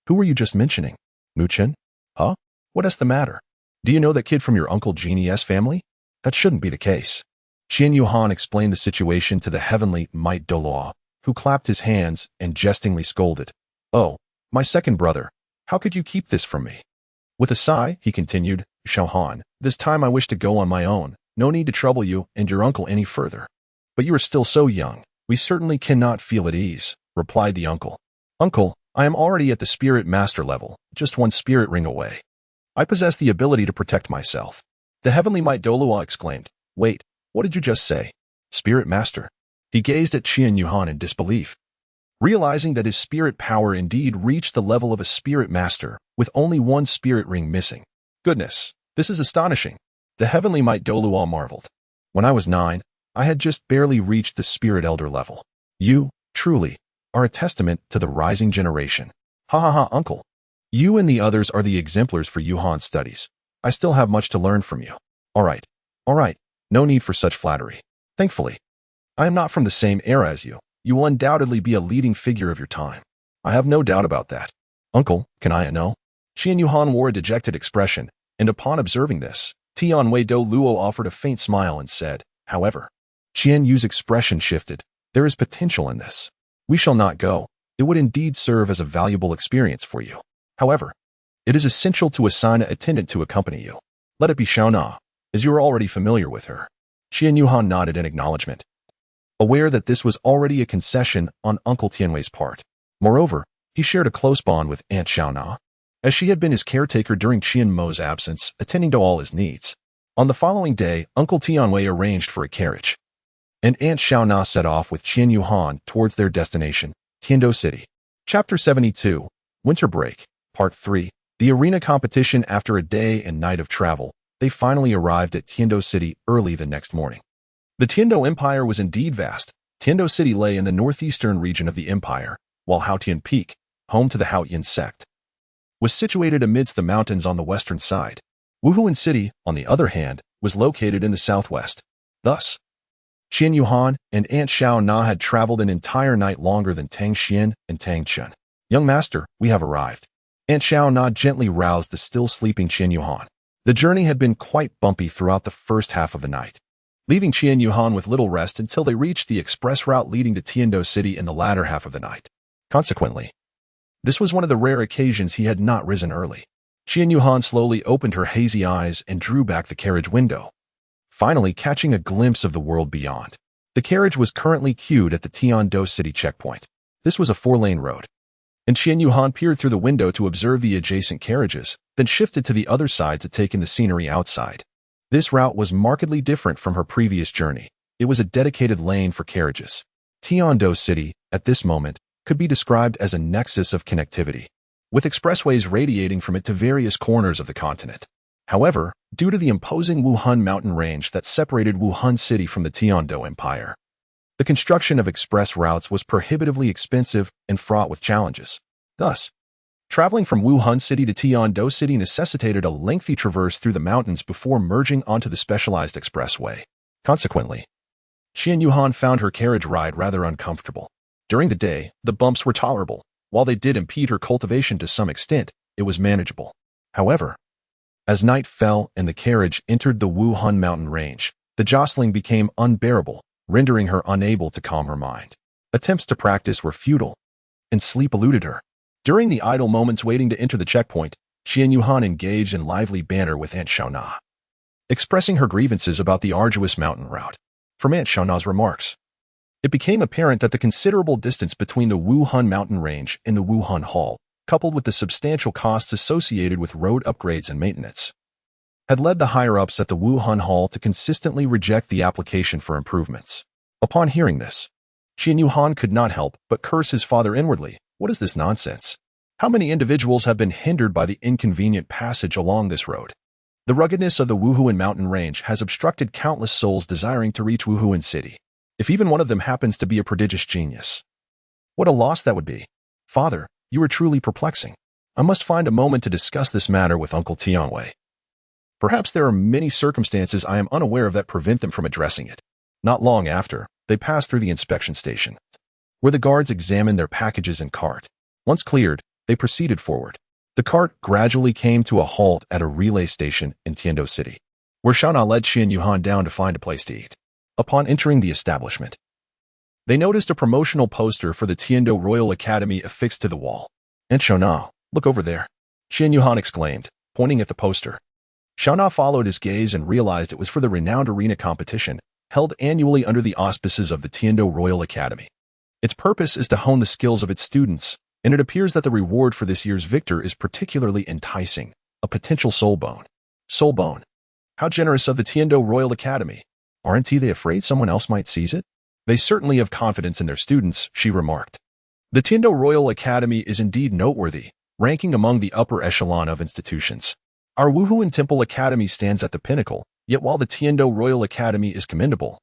Who were you just mentioning? Mu Chen? Huh? What is the matter? Do you know that kid from your Uncle Genie's family? That shouldn't be the case. Qian Yuhan explained the situation to the heavenly Might Douluo, who clapped his hands and jestingly scolded. Oh, my second brother, how could you keep this from me? With a sigh, he continued, Xiaohan, this time I wish to go on my own. No need to trouble you and your uncle any further. But you are still so young. We certainly cannot feel at ease, replied the uncle. Uncle, I am already at the spirit master level, just one spirit ring away. I possess the ability to protect myself. The heavenly Might Douluo exclaimed. Wait, what did you just say? Spirit master? He gazed at Qian Yuhan in disbelief. Realizing that his spirit power indeed reached the level of a spirit master, with only one spirit ring missing. Goodness, this is astonishing. The heavenly Might Douluo marveled. When I was 9, I had just barely reached the spirit elder level. You, truly, are a testament to the rising generation. Ha ha ha, uncle. You and the others are the exemplars for Yuhan's studies. I still have much to learn from you. All right. No need for such flattery. Thankfully, I am not from the same era as you. You will undoubtedly be a leading figure of your time. I have no doubt about that. Uncle, can I know? Qian Yuhan wore a dejected expression, and upon observing this, Tianwei Douluo offered a faint smile and said, however, Qian Yu's expression shifted. There is potential in this. We shall not go. It would indeed serve as a valuable experience for you. However, it is essential to assign an attendant to accompany you. Let it be Xiaona, as you are already familiar with her. Qian Yuhan nodded in acknowledgement, aware that this was already a concession on Uncle Tianwei's part. Moreover, he shared a close bond with Aunt Xiaona, as she had been his caretaker during Qian Mo's absence, attending to all his needs. On the following day, Uncle Tianwei arranged for a carriage, and Aunt Xiaona set off with Qian Yuhan towards their destination, Tiando City. Chapter 72, Winter Break, Part 3, the arena competition. After a day and night of travel, they finally arrived at Tiando City early the next morning. The Tiando Empire was indeed vast. Tiando City lay in the northeastern region of the empire, while Haotian Peak, home to the Haotian sect, was situated amidst the mountains on the western side. Wuhuan City, on the other hand, was located in the southwest. Thus, Qian Yuhan and Aunt Xiaona had traveled an entire night longer than Tang Xian and Tang Chun. Young master, we have arrived. Aunt Xiaona gently roused the still sleeping Qian Yuhan. The journey had been quite bumpy throughout the first half of the night, leaving Qian Yuhan with little rest until they reached the express route leading to Tiando City in the latter half of the night. Consequently, this was one of the rare occasions he had not risen early. Qian Yuhan slowly opened her hazy eyes and drew back the carriage window, finally catching a glimpse of the world beyond. The carriage was currently queued at the Douluo city checkpoint. This was a 4-lane road, and Qian Yuhan peered through the window to observe the adjacent carriages, then shifted to the other side to take in the scenery outside. This route was markedly different from her previous journey. It was a dedicated lane for carriages. Douluo City, at this moment, could be described as a nexus of connectivity, with expressways radiating from it to various corners of the continent. However, due to the imposing Wuhan mountain range that separated Wuhan City from the Douluo Empire, the construction of express routes was prohibitively expensive and fraught with challenges. Thus, traveling from Wuhan City to Douluo City necessitated a lengthy traverse through the mountains before merging onto the specialized expressway. Consequently, Qian Yuhan found her carriage ride rather uncomfortable. During the day, the bumps were tolerable. While they did impede her cultivation to some extent, it was manageable. However, as night fell and the carriage entered the Wuhan mountain range, the jostling became unbearable, rendering her unable to calm her mind. Attempts to practice were futile, and sleep eluded her. During the idle moments waiting to enter the checkpoint, Qian Yuhan engaged in lively banter with Aunt Xiaona, expressing her grievances about the arduous mountain route. From Aunt Xiaona's remarks, it became apparent that the considerable distance between the Wuhan mountain range and the Wuhan Hall, coupled with the substantial costs associated with road upgrades and maintenance, had led the higher-ups at the Wuhan Hall to consistently reject the application for improvements. Upon hearing this, Qian Yuhan could not help but curse his father inwardly. What is this nonsense? How many individuals have been hindered by the inconvenient passage along this road? The ruggedness of the Wuhan mountain range has obstructed countless souls desiring to reach Wuhan City. If even one of them happens to be a prodigious genius, what a loss that would be. Father, you are truly perplexing. I must find a moment to discuss this matter with Uncle Tianwei. Perhaps there are many circumstances I am unaware of that prevent them from addressing it. Not long after, they passed through the inspection station, where the guards examined their packages and cart. Once cleared, they proceeded forward. The cart gradually came to a halt at a relay station in Douluo City, where Xiaona led Qian Yuhan down to find a place to eat. Upon entering the establishment, they noticed a promotional poster for the Douluo Royal Academy affixed to the wall. "Aunt Xiaona, look over there," Qian Yuhan exclaimed, pointing at the poster. Xiaona followed his gaze and realized it was for the renowned arena competition held annually under the auspices of the Douluo Royal Academy. Its purpose is to hone the skills of its students, and it appears that the reward for this year's victor is particularly enticing, a potential soul bone. Soul bone. How generous of the Douluo Royal Academy. Aren't they afraid someone else might seize it? They certainly have confidence in their students, she remarked. The Douluo Royal Academy is indeed noteworthy, ranking among the upper echelon of institutions. Our Wuhan Temple Academy stands at the pinnacle, yet while the Douluo Royal Academy is commendable,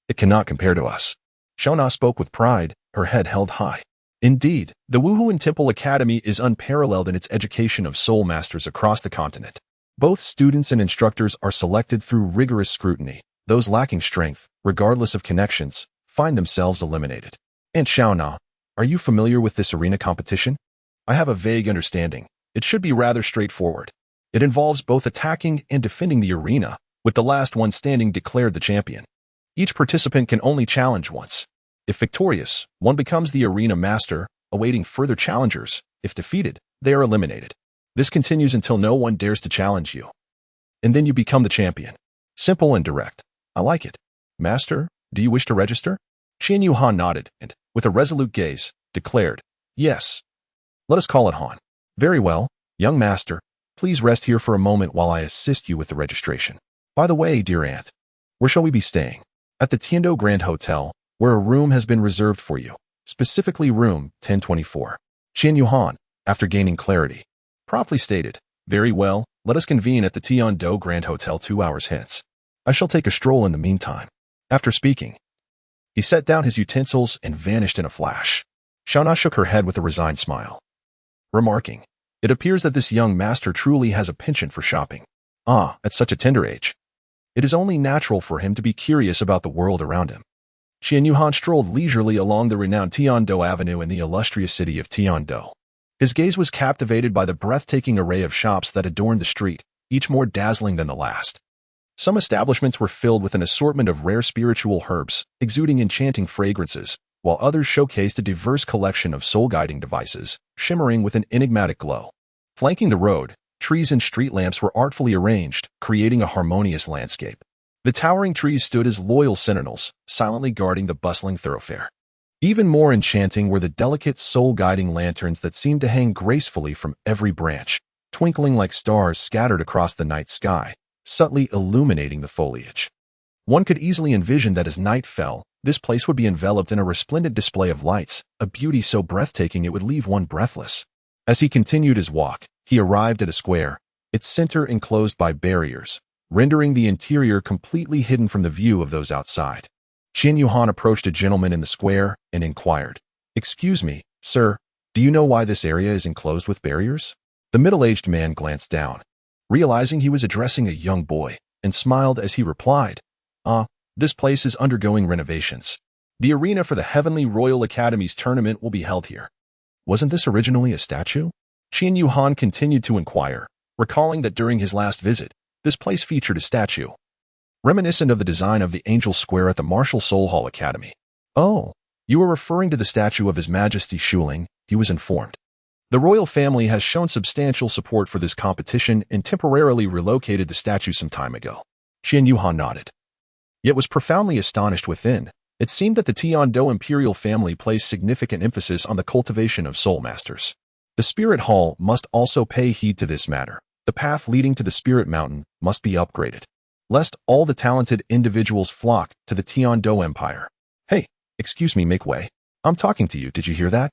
it cannot compare to us. Xiaona spoke with pride, her head held high. Indeed, the Wuhan Temple Academy is unparalleled in its education of soul masters across the continent. Both students and instructors are selected through rigorous scrutiny. Those lacking strength, regardless of connections, find themselves eliminated. Aunt Xiaona, are you familiar with this arena competition? I have a vague understanding. It should be rather straightforward. It involves both attacking and defending the arena, with the last one standing declared the champion. Each participant can only challenge once. If victorious, one becomes the arena master, awaiting further challengers. If defeated, they are eliminated. This continues until no one dares to challenge you. And then you become the champion. Simple and direct. I like it. Master, do you wish to register? Qian Yuhan nodded and, with a resolute gaze, declared, "Yes. Let us call it Han." "Very well, young master. Please rest here for a moment while I assist you with the registration. By the way, dear aunt, where shall we be staying?" "At the Douluo Grand Hotel, where a room has been reserved for you, specifically room 1024. Qian Yuhan, after gaining clarity, promptly stated, "Very well, let us convene at the Douluo Grand Hotel 2 hours hence. I shall take a stroll in the meantime." After speaking, he set down his utensils and vanished in a flash. Xiaona shook her head with a resigned smile, remarking, "It appears that this young master truly has a penchant for shopping. At such a tender age, it is only natural for him to be curious about the world around him." Qian Yuhan strolled leisurely along the renowned Douluo Avenue in the illustrious city of Douluo. His gaze was captivated by the breathtaking array of shops that adorned the street, each more dazzling than the last. Some establishments were filled with an assortment of rare spiritual herbs, exuding enchanting fragrances, while others showcased a diverse collection of soul-guiding devices, shimmering with an enigmatic glow. Flanking the road, trees and street lamps were artfully arranged, creating a harmonious landscape. The towering trees stood as loyal sentinels, silently guarding the bustling thoroughfare. Even more enchanting were the delicate soul-guiding lanterns that seemed to hang gracefully from every branch, twinkling like stars scattered across the night sky, subtly illuminating the foliage. One could easily envision that as night fell, this place would be enveloped in a resplendent display of lights, a beauty so breathtaking it would leave one breathless. As he continued his walk, he arrived at a square, its center enclosed by barriers, rendering the interior completely hidden from the view of those outside. Qian Yuhan approached a gentleman in the square and inquired, "Excuse me, sir, do you know why this area is enclosed with barriers?" The middle-aged man glanced down, realizing he was addressing a young boy, and smiled as he replied, This place is undergoing renovations. The arena for the Heavenly Royal Academy's tournament will be held here." "Wasn't this originally a statue?" Qian Yuhan continued to inquire, recalling that during his last visit, this place featured a statue, reminiscent of the design of the Angel Square at the Martial Soul Hall Academy. "Oh, you are referring to the statue of His Majesty Shuling," he was informed. "The royal family has shown substantial support for this competition and temporarily relocated the statue some time ago." Qian Yuhan nodded, yet was profoundly astonished within. It seemed that the Tiando imperial family placed significant emphasis on the cultivation of soul masters. The Spirit Hall must also pay heed to this matter. The path leading to the Spirit Mountain must be upgraded, lest all the talented individuals flock to the Tiando Empire. "Hey, excuse me, make way. I'm talking to you, did you hear that?"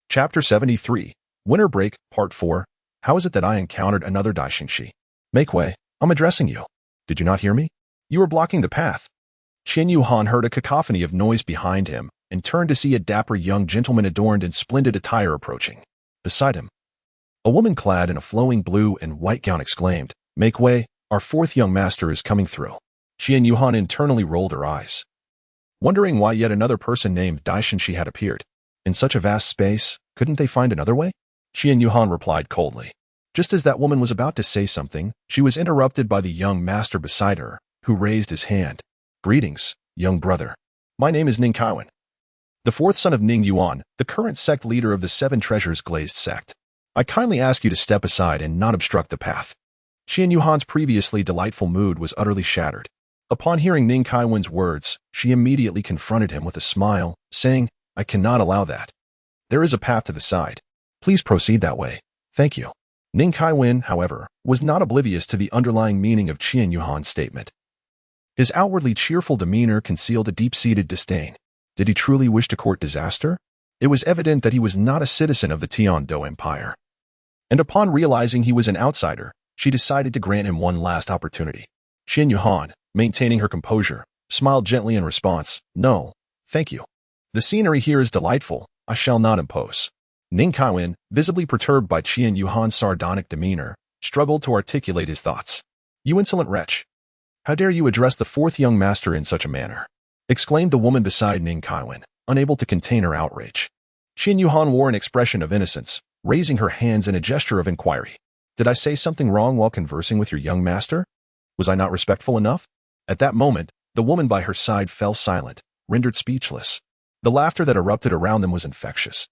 Chapter 73, Winter Break, Part 4. How is it that I encountered another Daixingshi? Make way, I'm addressing you. Did you not hear me? You were blocking the path. Qian Yuhan heard a cacophony of noise behind him and turned to see a dapper young gentleman adorned in splendid attire approaching. Beside him, a woman clad in a flowing blue and white gown exclaimed, "Make way, our fourth young master is coming through." Qian Yuhan internally rolled her eyes, wondering why yet another person named Daixingshi had appeared. In such a vast space, couldn't they find another way? Qian Yuhan replied coldly. Just as that woman was about to say something, she was interrupted by the young master beside her, who raised his hand. "Greetings, young brother. My name is Ning Kaiwan, the fourth son of Ning Yuan, the current sect leader of the Seven Treasures Glazed sect. I kindly ask you to step aside and not obstruct the path." Qian Yuhan's previously delightful mood was utterly shattered. Upon hearing Ning Kaiwan's words, she immediately confronted him with a smile, saying, "I cannot allow that. There is a path to the side. Please proceed that way. Thank you." Ning Kaiwan, however, was not oblivious to the underlying meaning of Qian Yuhan's statement. His outwardly cheerful demeanor concealed a deep-seated disdain. Did he truly wish to court disaster? It was evident that he was not a citizen of the Tiando Empire. And upon realizing he was an outsider, she decided to grant him one last opportunity. Qian Yuhan, maintaining her composure, smiled gently in response, "No, thank you. The scenery here is delightful. I shall not impose." Ning Kaiwan, visibly perturbed by Qian Yuhan's sardonic demeanor, struggled to articulate his thoughts. "You insolent wretch! How dare you address the fourth young master in such a manner?" exclaimed the woman beside Ning Kaiwan, unable to contain her outrage. Qian Yuhan wore an expression of innocence, raising her hands in a gesture of inquiry. "Did I say something wrong while conversing with your young master? Was I not respectful enough?" At that moment, the woman by her side fell silent, rendered speechless. The laughter that erupted around them was infectious.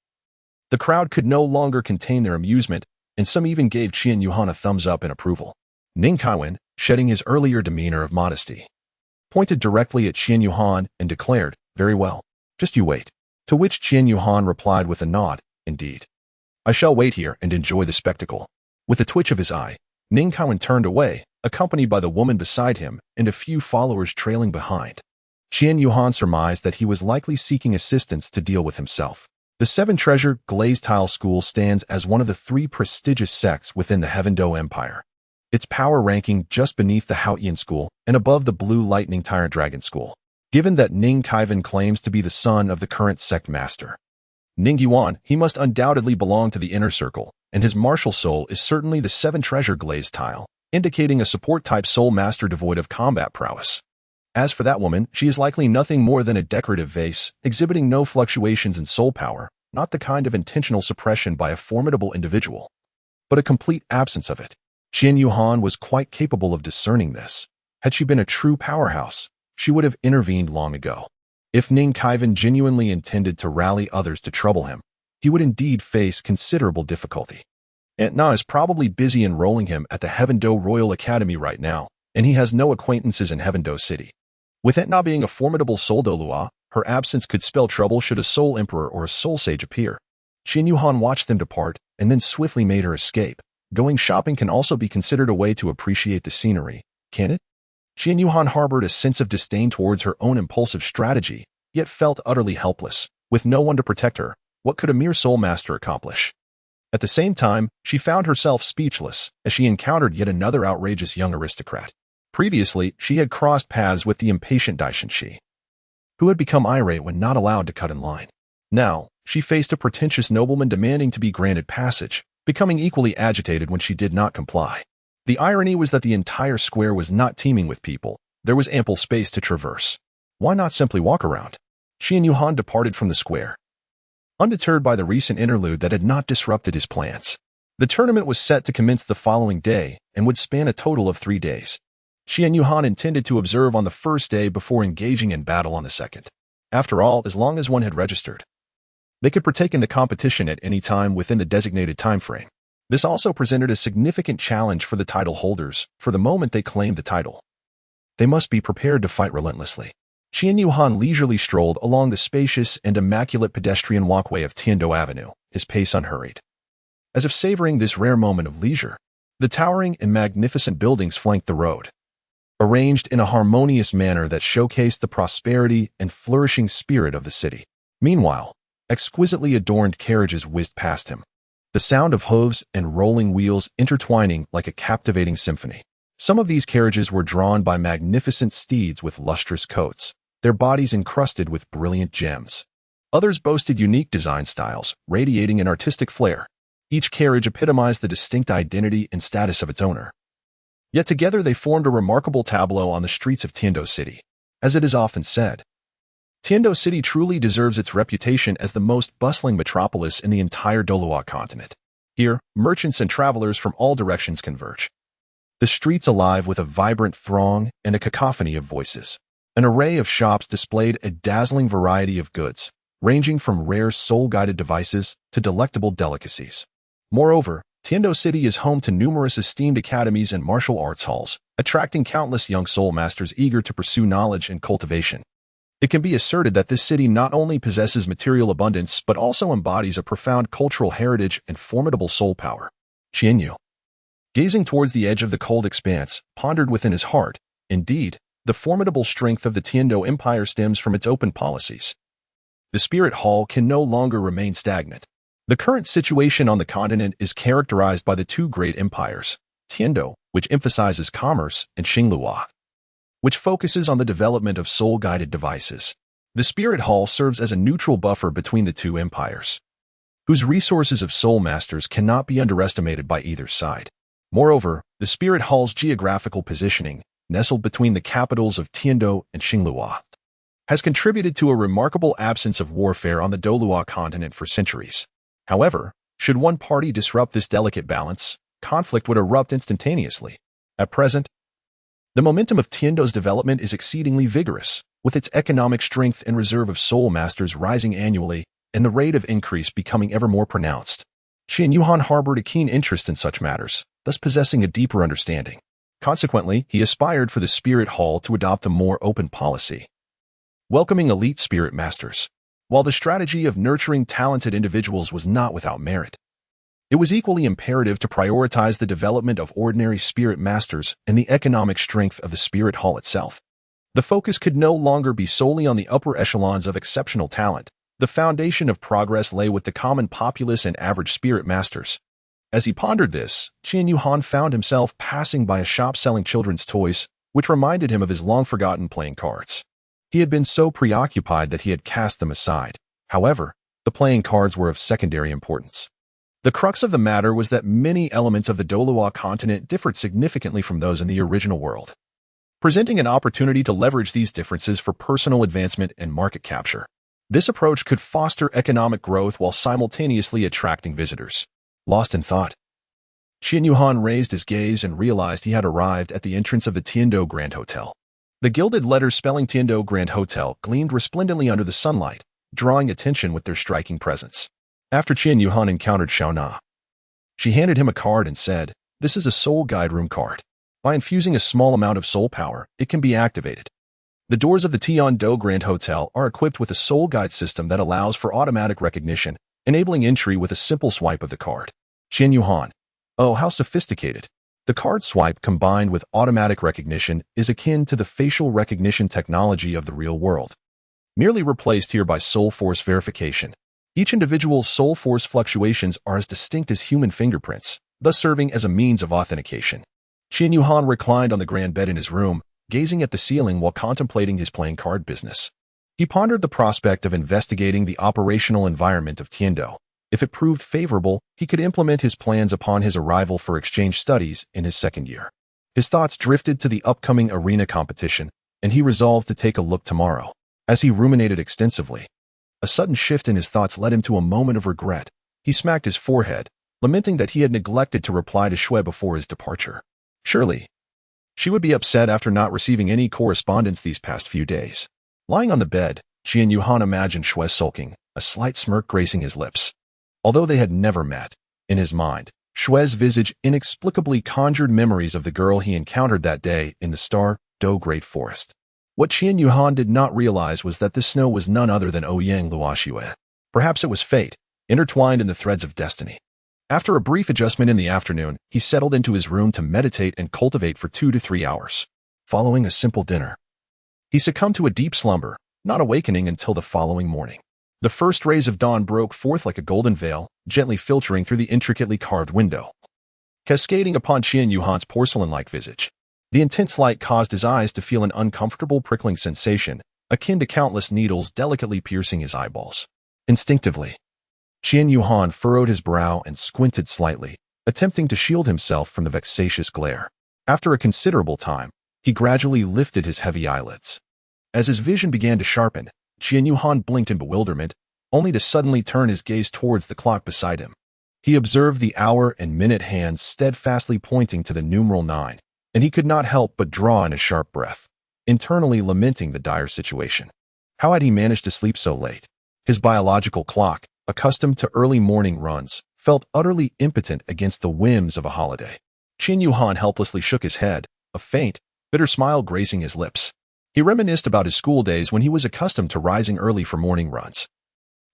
The crowd could no longer contain their amusement, and some even gave Qian Yuhan a thumbs up in approval. Ning Kaiwan, shedding his earlier demeanor of modesty, pointed directly at Qian Yuhan and declared, "Very well, just you wait." To which Qian Yuhan replied with a nod, "Indeed. I shall wait here and enjoy the spectacle." With a twitch of his eye, Ning Kaiwan turned away, accompanied by the woman beside him and a few followers trailing behind. Qian Yuhan surmised that he was likely seeking assistance to deal with himself. The Seven Treasure Glazed Tile School stands as one of the 3 prestigious sects within the Heavendo Empire. Its power ranking just beneath the Haotian School and above the Blue Lightning Tyrant Dragon School. Given that Ning Kaiwan claims to be the son of the current sect master, Ning Yuan, he must undoubtedly belong to the inner circle, and his martial soul is certainly the 7 Treasure Glazed Tile, indicating a support-type soul master devoid of combat prowess. As for that woman, she is likely nothing more than a decorative vase, exhibiting no fluctuations in soul power, not the kind of intentional suppression by a formidable individual, but a complete absence of it. Qian Yuhan was quite capable of discerning this. Had she been a true powerhouse, she would have intervened long ago. If Ning Kaiwan genuinely intended to rally others to trouble him, he would indeed face considerable difficulty. Aunt Na is probably busy enrolling him at the Heavendo Royal Academy right now, and he has no acquaintances in Heaven-Do City. With Etna being a formidable soul Douluo, her absence could spell trouble should a soul emperor or a soul sage appear. Qian Yuhan watched them depart and then swiftly made her escape. Going shopping can also be considered a way to appreciate the scenery, can it? Qian Yuhan harbored a sense of disdain towards her own impulsive strategy, yet felt utterly helpless. With no one to protect her, what could a mere soul master accomplish? At the same time, she found herself speechless as she encountered yet another outrageous young aristocrat. Previously, she had crossed paths with the impatient Daishenshi, who had become irate when not allowed to cut in line. Now, she faced a pretentious nobleman demanding to be granted passage, becoming equally agitated when she did not comply. The irony was that the entire square was not teeming with people. There was ample space to traverse. Why not simply walk around? Qian Yuhan departed from the square, undeterred by the recent interlude that had not disrupted his plans. The tournament was set to commence the following day and would span a total of 3 days. Qian Yuhan intended to observe on the first day before engaging in battle on the second. After all, as long as one had registered, they could partake in the competition at any time within the designated time frame. This also presented a significant challenge for the title holders. For the moment they claimed the title, they must be prepared to fight relentlessly. Qian Yuhan leisurely strolled along the spacious and immaculate pedestrian walkway of Tiando Avenue, his pace unhurried. As if savoring this rare moment of leisure, the towering and magnificent buildings flanked the road, arranged in a harmonious manner that showcased the prosperity and flourishing spirit of the city. Meanwhile, exquisitely adorned carriages whizzed past him, the sound of hooves and rolling wheels intertwining like a captivating symphony. Some of these carriages were drawn by magnificent steeds with lustrous coats, their bodies encrusted with brilliant gems. Others boasted unique design styles, radiating an artistic flair. Each carriage epitomized the distinct identity and status of its owner. Yet together they formed a remarkable tableau on the streets of Tiando City. As it is often said, Tiando City truly deserves its reputation as the most bustling metropolis in the entire Douluo continent. Here, merchants and travelers from all directions converge, the streets alive with a vibrant throng and a cacophony of voices. An array of shops displayed a dazzling variety of goods, ranging from rare soul-guided devices to delectable delicacies. Moreover, Tiando City is home to numerous esteemed academies and martial arts halls, attracting countless young soul masters eager to pursue knowledge and cultivation. It can be asserted that this city not only possesses material abundance but also embodies a profound cultural heritage and formidable soul power. Qian Yu, gazing towards the edge of the cold expanse, pondered within his heart, indeed, the formidable strength of the Tiando Empire stems from its open policies. The Spirit Hall can no longer remain stagnant. The current situation on the continent is characterized by the two great empires, Tiando, which emphasizes commerce, and Xinglua, which focuses on the development of soul-guided devices. The Spirit Hall serves as a neutral buffer between the two empires, whose resources of soul masters cannot be underestimated by either side. Moreover, the Spirit Hall's geographical positioning, nestled between the capitals of Tiando and Xinglua, has contributed to a remarkable absence of warfare on the Douluo continent for centuries. However, should one party disrupt this delicate balance, conflict would erupt instantaneously. At present, the momentum of Tiando's development is exceedingly vigorous, with its economic strength and reserve of soul masters rising annually and the rate of increase becoming ever more pronounced. Qian Yuhan harbored a keen interest in such matters, thus possessing a deeper understanding. Consequently, he aspired for the Spirit Hall to adopt a more open policy, welcoming elite spirit masters. While the strategy of nurturing talented individuals was not without merit, it was equally imperative to prioritize the development of ordinary spirit masters and the economic strength of the Spirit Hall itself. The focus could no longer be solely on the upper echelons of exceptional talent. The foundation of progress lay with the common populace and average spirit masters. As he pondered this, Qian Yuhan found himself passing by a shop selling children's toys, which reminded him of his long-forgotten playing cards. He had been so preoccupied that he had cast them aside. However, the playing cards were of secondary importance. The crux of the matter was that many elements of the Douluo continent differed significantly from those in the original world, presenting an opportunity to leverage these differences for personal advancement and market capture. This approach could foster economic growth while simultaneously attracting visitors. Lost in thought, Qian Yuhan raised his gaze and realized he had arrived at the entrance of the Tiando Grand Hotel. The gilded letters spelling Tiando Grand Hotel gleamed resplendently under the sunlight, drawing attention with their striking presence. After Qian Yuhan encountered Xiao Na, she handed him a card and said, "This is a soul guide room card. By infusing a small amount of soul power, it can be activated. The doors of the Tian-Do Grand Hotel are equipped with a soul guide system that allows for automatic recognition, enabling entry with a simple swipe of the card. Qian Yuhan. Oh, how sophisticated. The card swipe combined with automatic recognition is akin to the facial recognition technology of the real world, merely replaced here by soul force verification. Each individual's soul force fluctuations are as distinct as human fingerprints, thus serving as a means of authentication. Qian Yuhan reclined on the grand bed in his room, gazing at the ceiling while contemplating his playing card business. He pondered the prospect of investigating the operational environment of Tian-Do. If it proved favorable, he could implement his plans upon his arrival for exchange studies in his second year. His thoughts drifted to the upcoming arena competition, and he resolved to take a look tomorrow. As he ruminated extensively, a sudden shift in his thoughts led him to a moment of regret. He smacked his forehead, lamenting that he had neglected to reply to Shui before his departure. Surely, she would be upset after not receiving any correspondence these past few days. Lying on the bed, Qian Yuhan imagined Shui sulking, a slight smirk gracing his lips. Although they had never met, in his mind, Shui's visage inexplicably conjured memories of the girl he encountered that day in the Star-Do Great Forest. What Qian Yuhan did not realize was that this snow was none other than Ouyang Luoxue. Perhaps it was fate, intertwined in the threads of destiny. After a brief adjustment in the afternoon, he settled into his room to meditate and cultivate for 2 to 3 hours. Following a simple dinner, he succumbed to a deep slumber, not awakening until the following morning. The first rays of dawn broke forth like a golden veil, gently filtering through the intricately carved window, cascading upon Qian Yuhan's porcelain-like visage. The intense light caused his eyes to feel an uncomfortable prickling sensation, akin to countless needles delicately piercing his eyeballs. Instinctively, Qian Yuhan furrowed his brow and squinted slightly, attempting to shield himself from the vexatious glare. After a considerable time, he gradually lifted his heavy eyelids. As his vision began to sharpen, Qian Yuhan blinked in bewilderment, only to suddenly turn his gaze towards the clock beside him. He observed the hour and minute hands steadfastly pointing to the numeral 9, and he could not help but draw in a sharp breath, internally lamenting the dire situation. How had he managed to sleep so late? His biological clock, accustomed to early morning runs, felt utterly impotent against the whims of a holiday. Qian Yuhan helplessly shook his head, a faint, bitter smile gracing his lips. He reminisced about his school days when he was accustomed to rising early for morning runs.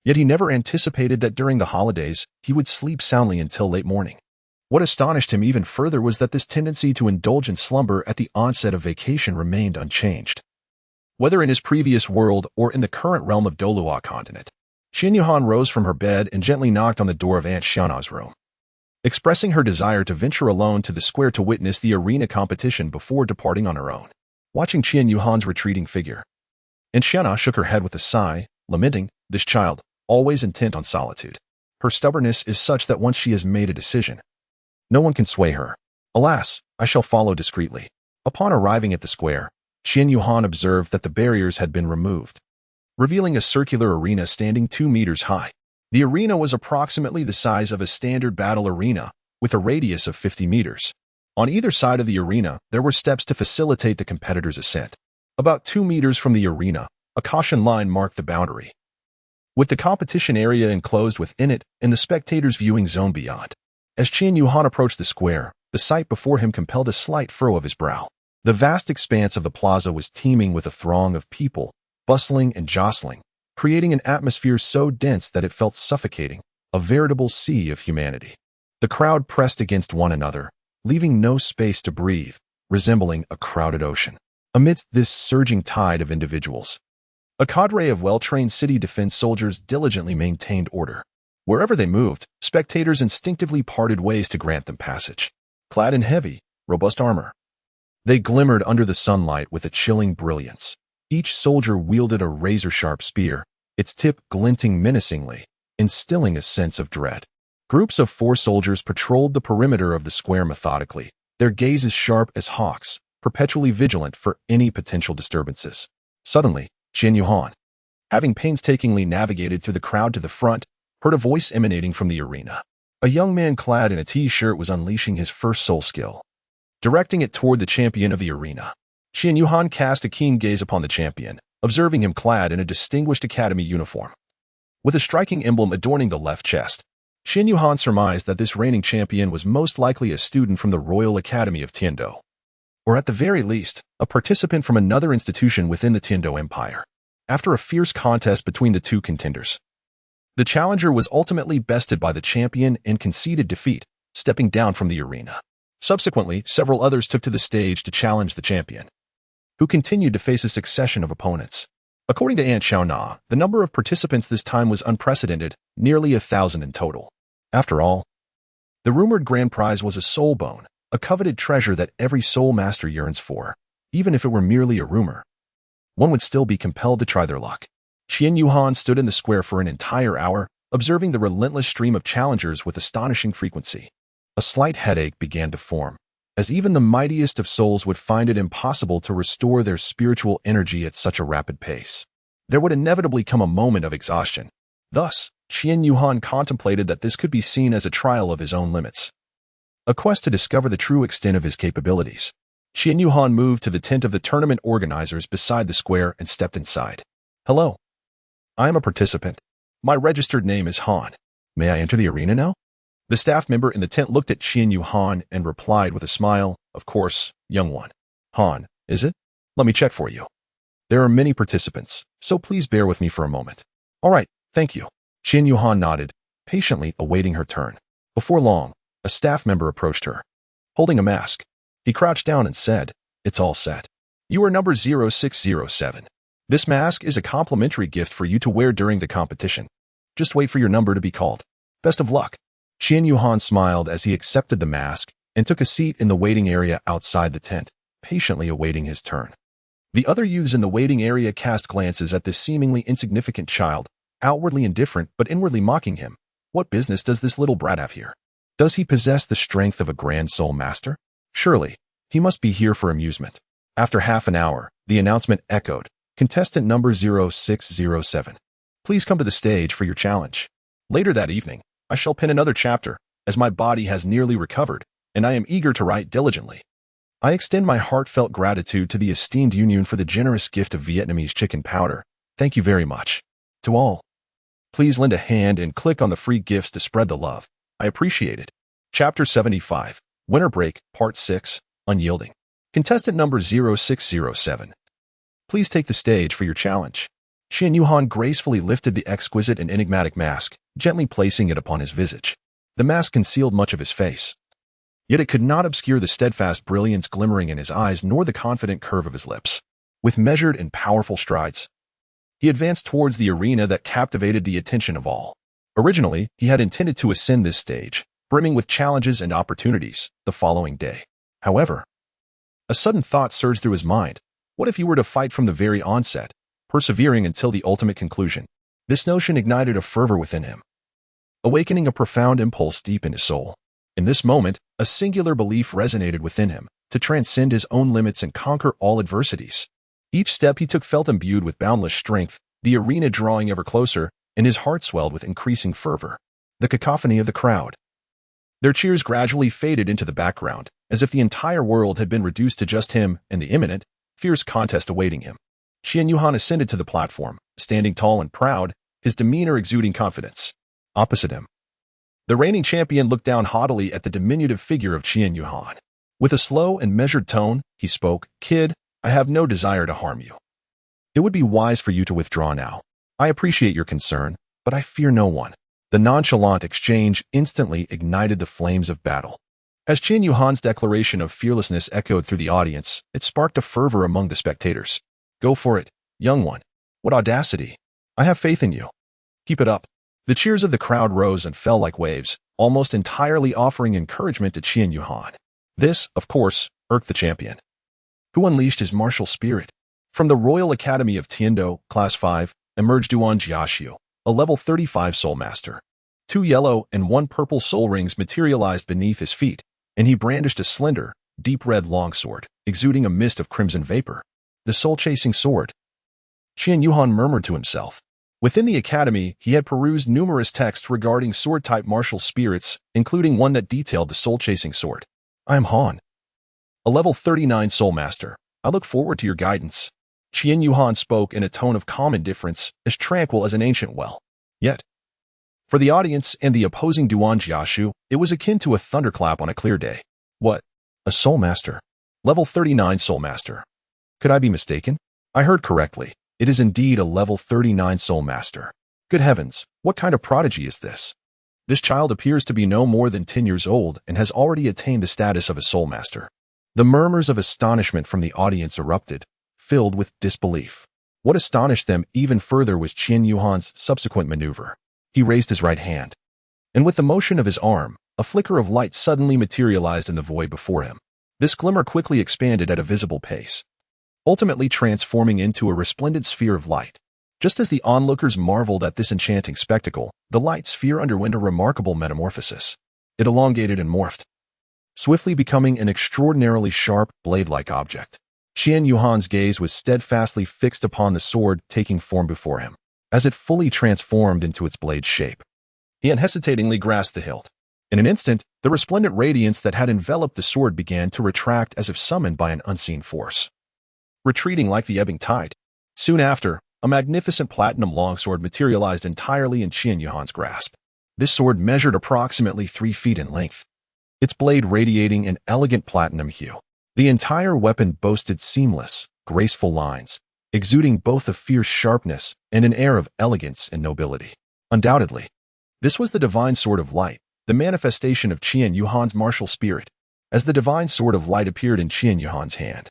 Yet he never anticipated that during the holidays, he would sleep soundly until late morning. What astonished him even further was that this tendency to indulge in slumber at the onset of vacation remained unchanged. Whether in his previous world or in the current realm of Douluo continent, Qian Yuhan rose from her bed and gently knocked on the door of Aunt Xiana's room, expressing her desire to venture alone to the square to witness the arena competition before departing on her own. Watching Qian Yuhan's retreating figure, Aunt Xiana shook her head with a sigh, lamenting, "This child, always intent on solitude. Her stubbornness is such that once she has made a decision, no one can sway her. Alas, I shall follow discreetly." Upon arriving at the square, Qian Yuhan observed that the barriers had been removed, revealing a circular arena standing 2 meters high. The arena was approximately the size of a standard battle arena, with a radius of 50 meters. On either side of the arena, there were steps to facilitate the competitors' ascent. About 2 meters from the arena, a caution line marked the boundary, with the competition area enclosed within it and the spectators' viewing zone beyond. As Qian Yuhan approached the square, the sight before him compelled a slight furrow of his brow. The vast expanse of the plaza was teeming with a throng of people, bustling and jostling, creating an atmosphere so dense that it felt suffocating, a veritable sea of humanity. The crowd pressed against one another, leaving no space to breathe, resembling a crowded ocean. Amidst this surging tide of individuals, a cadre of well-trained city defense soldiers diligently maintained order. Wherever they moved, spectators instinctively parted ways to grant them passage. Clad in heavy, robust armor, they glimmered under the sunlight with a chilling brilliance. Each soldier wielded a razor-sharp spear, its tip glinting menacingly, instilling a sense of dread. Groups of 4 soldiers patrolled the perimeter of the square methodically, their gazes sharp as hawks, perpetually vigilant for any potential disturbances. Suddenly, Qian Yuhan, having painstakingly navigated through the crowd to the front, heard a voice emanating from the arena. A young man clad in a T-shirt was unleashing his first soul skill, directing it toward the champion of the arena. Qian Yuhan cast a keen gaze upon the champion, observing him clad in a distinguished academy uniform, with a striking emblem adorning the left chest. Qian Yuhan surmised that this reigning champion was most likely a student from the Royal Academy of Tian-Do. or at the very least, a participant from another institution within the Tiando Empire. After a fierce contest between the two contenders, the challenger was ultimately bested by the champion and conceded defeat, stepping down from the arena. Subsequently, several others took to the stage to challenge the champion, who continued to face a succession of opponents. According to Aunt Xiaona, the number of participants this time was unprecedented, nearly 1,000 in total. After all, the rumored grand prize was a soul bone, a coveted treasure that every soul master yearns for. Even if it were merely a rumor, one would still be compelled to try their luck. Qian Yuhan stood in the square for an entire hour, observing the relentless stream of challengers with astonishing frequency. A slight headache began to form, as even the mightiest of souls would find it impossible to restore their spiritual energy at such a rapid pace. There would inevitably come a moment of exhaustion. Thus, Qian Yuhan contemplated that this could be seen as a trial of his own limits, a quest to discover the true extent of his capabilities. Qian Yuhan moved to the tent of the tournament organizers beside the square and stepped inside. Hello. I am a participant. My registered name is Han. May I enter the arena now? The staff member in the tent looked at Qian Yuhan and replied with a smile, Of course, young one. Han, is it? Let me check for you. There are many participants, so please bear with me for a moment. All right, thank you. Qian Yuhan nodded, patiently awaiting her turn. Before long, a staff member approached her, holding a mask. He crouched down and said, It's all set. You are number 0607. This mask is a complimentary gift for you to wear during the competition. Just wait for your number to be called. Best of luck. Qian Yuhan smiled as he accepted the mask and took a seat in the waiting area outside the tent, patiently awaiting his turn. The other youths in the waiting area cast glances at this seemingly insignificant child, outwardly indifferent but inwardly mocking him. What business does this little brat have here? Does he possess the strength of a grand soul master? Surely, he must be here for amusement. After half an hour, the announcement echoed. Contestant number 0607. Please come to the stage for your challenge. Later that evening, I shall pen another chapter, as my body has nearly recovered, and I am eager to write diligently. I extend my heartfelt gratitude to the esteemed Union for the generous gift of Vietnamese chicken powder. Thank you very much. To all, please lend a hand and click on the free gifts to spread the love. I appreciate it. Chapter 75. Winter Break, Part 6, Unyielding. Contestant number 0607. Please take the stage for your challenge. Qian Yuhan gracefully lifted the exquisite and enigmatic mask, gently placing it upon his visage. The mask concealed much of his face, yet it could not obscure the steadfast brilliance glimmering in his eyes nor the confident curve of his lips. With measured and powerful strides, he advanced towards the arena that captivated the attention of all. Originally, he had intended to ascend this stage, brimming with challenges and opportunities, the following day. However, a sudden thought surged through his mind. What if he were to fight from the very onset, persevering until the ultimate conclusion? This notion ignited a fervor within him, awakening a profound impulse deep in his soul. In this moment, a singular belief resonated within him, to transcend his own limits and conquer all adversities. Each step he took felt imbued with boundless strength, the arena drawing ever closer, and his heart swelled with increasing fervor. The cacophony of the crowd. Their cheers gradually faded into the background, as if the entire world had been reduced to just him and the imminent, fierce contest awaiting him. Qian Yuhan ascended to the platform, standing tall and proud, his demeanor exuding confidence. Opposite him, the reigning champion looked down haughtily at the diminutive figure of Qian Yuhan. With a slow and measured tone, he spoke, Kid, I have no desire to harm you. It would be wise for you to withdraw now. I appreciate your concern, but I fear no one. The nonchalant exchange instantly ignited the flames of battle. As Qian Yuhan's declaration of fearlessness echoed through the audience, it sparked a fervor among the spectators. Go for it, young one. What audacity. I have faith in you. Keep it up. The cheers of the crowd rose and fell like waves, almost entirely offering encouragement to Qian Yuhan. This, of course, irked the champion, who unleashed his martial spirit. From the Royal Academy of Tiando, Class 5, emerged Duan Jiaxiu, a level 35 soul master. 2 yellow and 1 purple soul rings materialized beneath his feet, and he brandished a slender, deep red longsword, exuding a mist of crimson vapor. The soul-chasing sword. Qian Yuhan murmured to himself. Within the academy, he had perused numerous texts regarding sword-type martial spirits, including one that detailed the soul-chasing sword. I am Han, a level 39 soul master. I look forward to your guidance. Qian Yuhan spoke in a tone of calm indifference, as tranquil as an ancient well. Yet, for the audience and the opposing Duan Jiaxiu, it was akin to a thunderclap on a clear day. What? A soul master? Level 39 Soul Master. Could I be mistaken? I heard correctly. It is indeed a level 39 Soul Master. Good heavens, what kind of prodigy is this? This child appears to be no more than 10 years old and has already attained the status of a Soul Master. The murmurs of astonishment from the audience erupted, filled with disbelief. What astonished them even further was Qian Yuhan's subsequent maneuver. He raised his right hand, and with the motion of his arm, a flicker of light suddenly materialized in the void before him. This glimmer quickly expanded at a visible pace, ultimately transforming into a resplendent sphere of light. Just as the onlookers marveled at this enchanting spectacle, the light sphere underwent a remarkable metamorphosis. It elongated and morphed, swiftly becoming an extraordinarily sharp, blade-like object. Qian Yuhan's gaze was steadfastly fixed upon the sword taking form before him. As it fully transformed into its blade shape, he unhesitatingly grasped the hilt. In an instant, the resplendent radiance that had enveloped the sword began to retract as if summoned by an unseen force, retreating like the ebbing tide. Soon after, a magnificent platinum longsword materialized entirely in Qian Yuhan's grasp. This sword measured approximately 3 feet in length, its blade radiating an elegant platinum hue. The entire weapon boasted seamless, graceful lines, exuding both a fierce sharpness and an air of elegance and nobility. Undoubtedly, this was the divine sword of light, the manifestation of Qian Yuhan's martial spirit. As the divine sword of light appeared in Qian Yuhan's hand,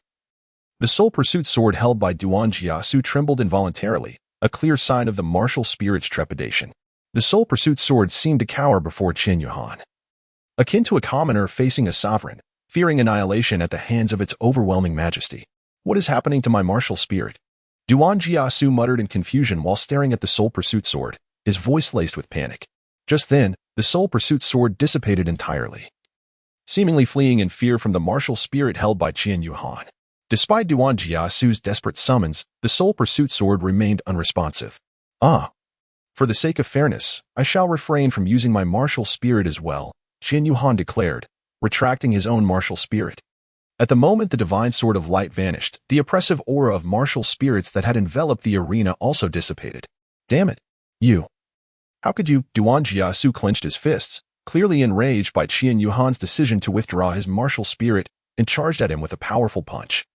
the soul pursuit sword held by Duan Jiasu trembled involuntarily, a clear sign of the martial spirit's trepidation. The soul pursuit sword seemed to cower before Qian Yuhan, akin to a commoner facing a sovereign, fearing annihilation at the hands of its overwhelming majesty. What is happening to my martial spirit? Duan Jiasu muttered in confusion while staring at the soul pursuit sword, his voice laced with panic. Just then, the soul pursuit sword dissipated entirely, seemingly fleeing in fear from the martial spirit held by Qian Yuhan. Despite Duan Jiasu's desperate summons, the soul pursuit sword remained unresponsive. For the sake of fairness, I shall refrain from using my martial spirit as well, Qian Yuhan declared, retracting his own martial spirit. At the moment the divine sword of light vanished, the oppressive aura of martial spirits that had enveloped the arena also dissipated. Damn it, you! How could you? Duan Jiasu clenched his fists, clearly enraged by Qian Yuhan's decision to withdraw his martial spirit, and charged at him with a powerful punch.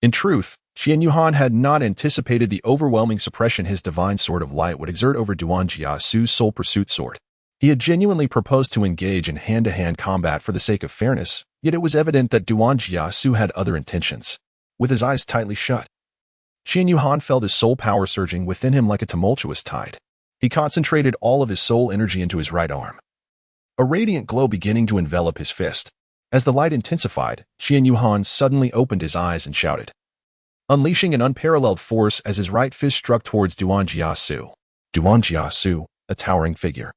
In truth, Qian Yuhan had not anticipated the overwhelming suppression his divine sword of light would exert over Duan Jiasu's soul pursuit sword. He had genuinely proposed to engage in hand-to-hand combat for the sake of fairness, yet it was evident that Duan Jiasu had other intentions. With his eyes tightly shut, Qian Yuhan felt his soul power surging within him like a tumultuous tide. He concentrated all of his soul energy into his right arm, a radiant glow beginning to envelop his fist. As the light intensified, Qian Yuhan suddenly opened his eyes and shouted, unleashing an unparalleled force as his right fist struck towards Duan Jiasu. Duan Jiasu, a towering figure,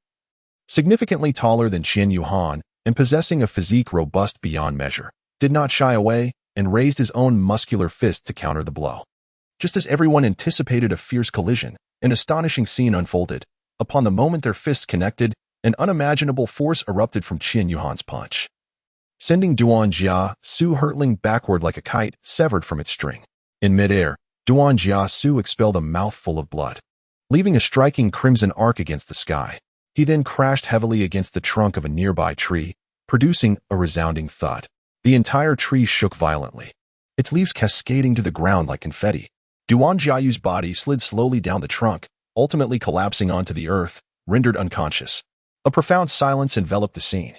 significantly taller than Qian Yuhan and possessing a physique robust beyond measure, did not shy away and raised his own muscular fist to counter the blow. Just as everyone anticipated a fierce collision, an astonishing scene unfolded. Upon the moment their fists connected, an unimaginable force erupted from Qian Yuhan's punch, sending Duan Jiasu hurtling backward like a kite severed from its string. In midair, Duan Jiasu expelled a mouthful of blood, leaving a striking crimson arc against the sky. He then crashed heavily against the trunk of a nearby tree, producing a resounding thud. The entire tree shook violently, its leaves cascading to the ground like confetti. Duan Jiayu's body slid slowly down the trunk, ultimately collapsing onto the earth, rendered unconscious. A profound silence enveloped the scene,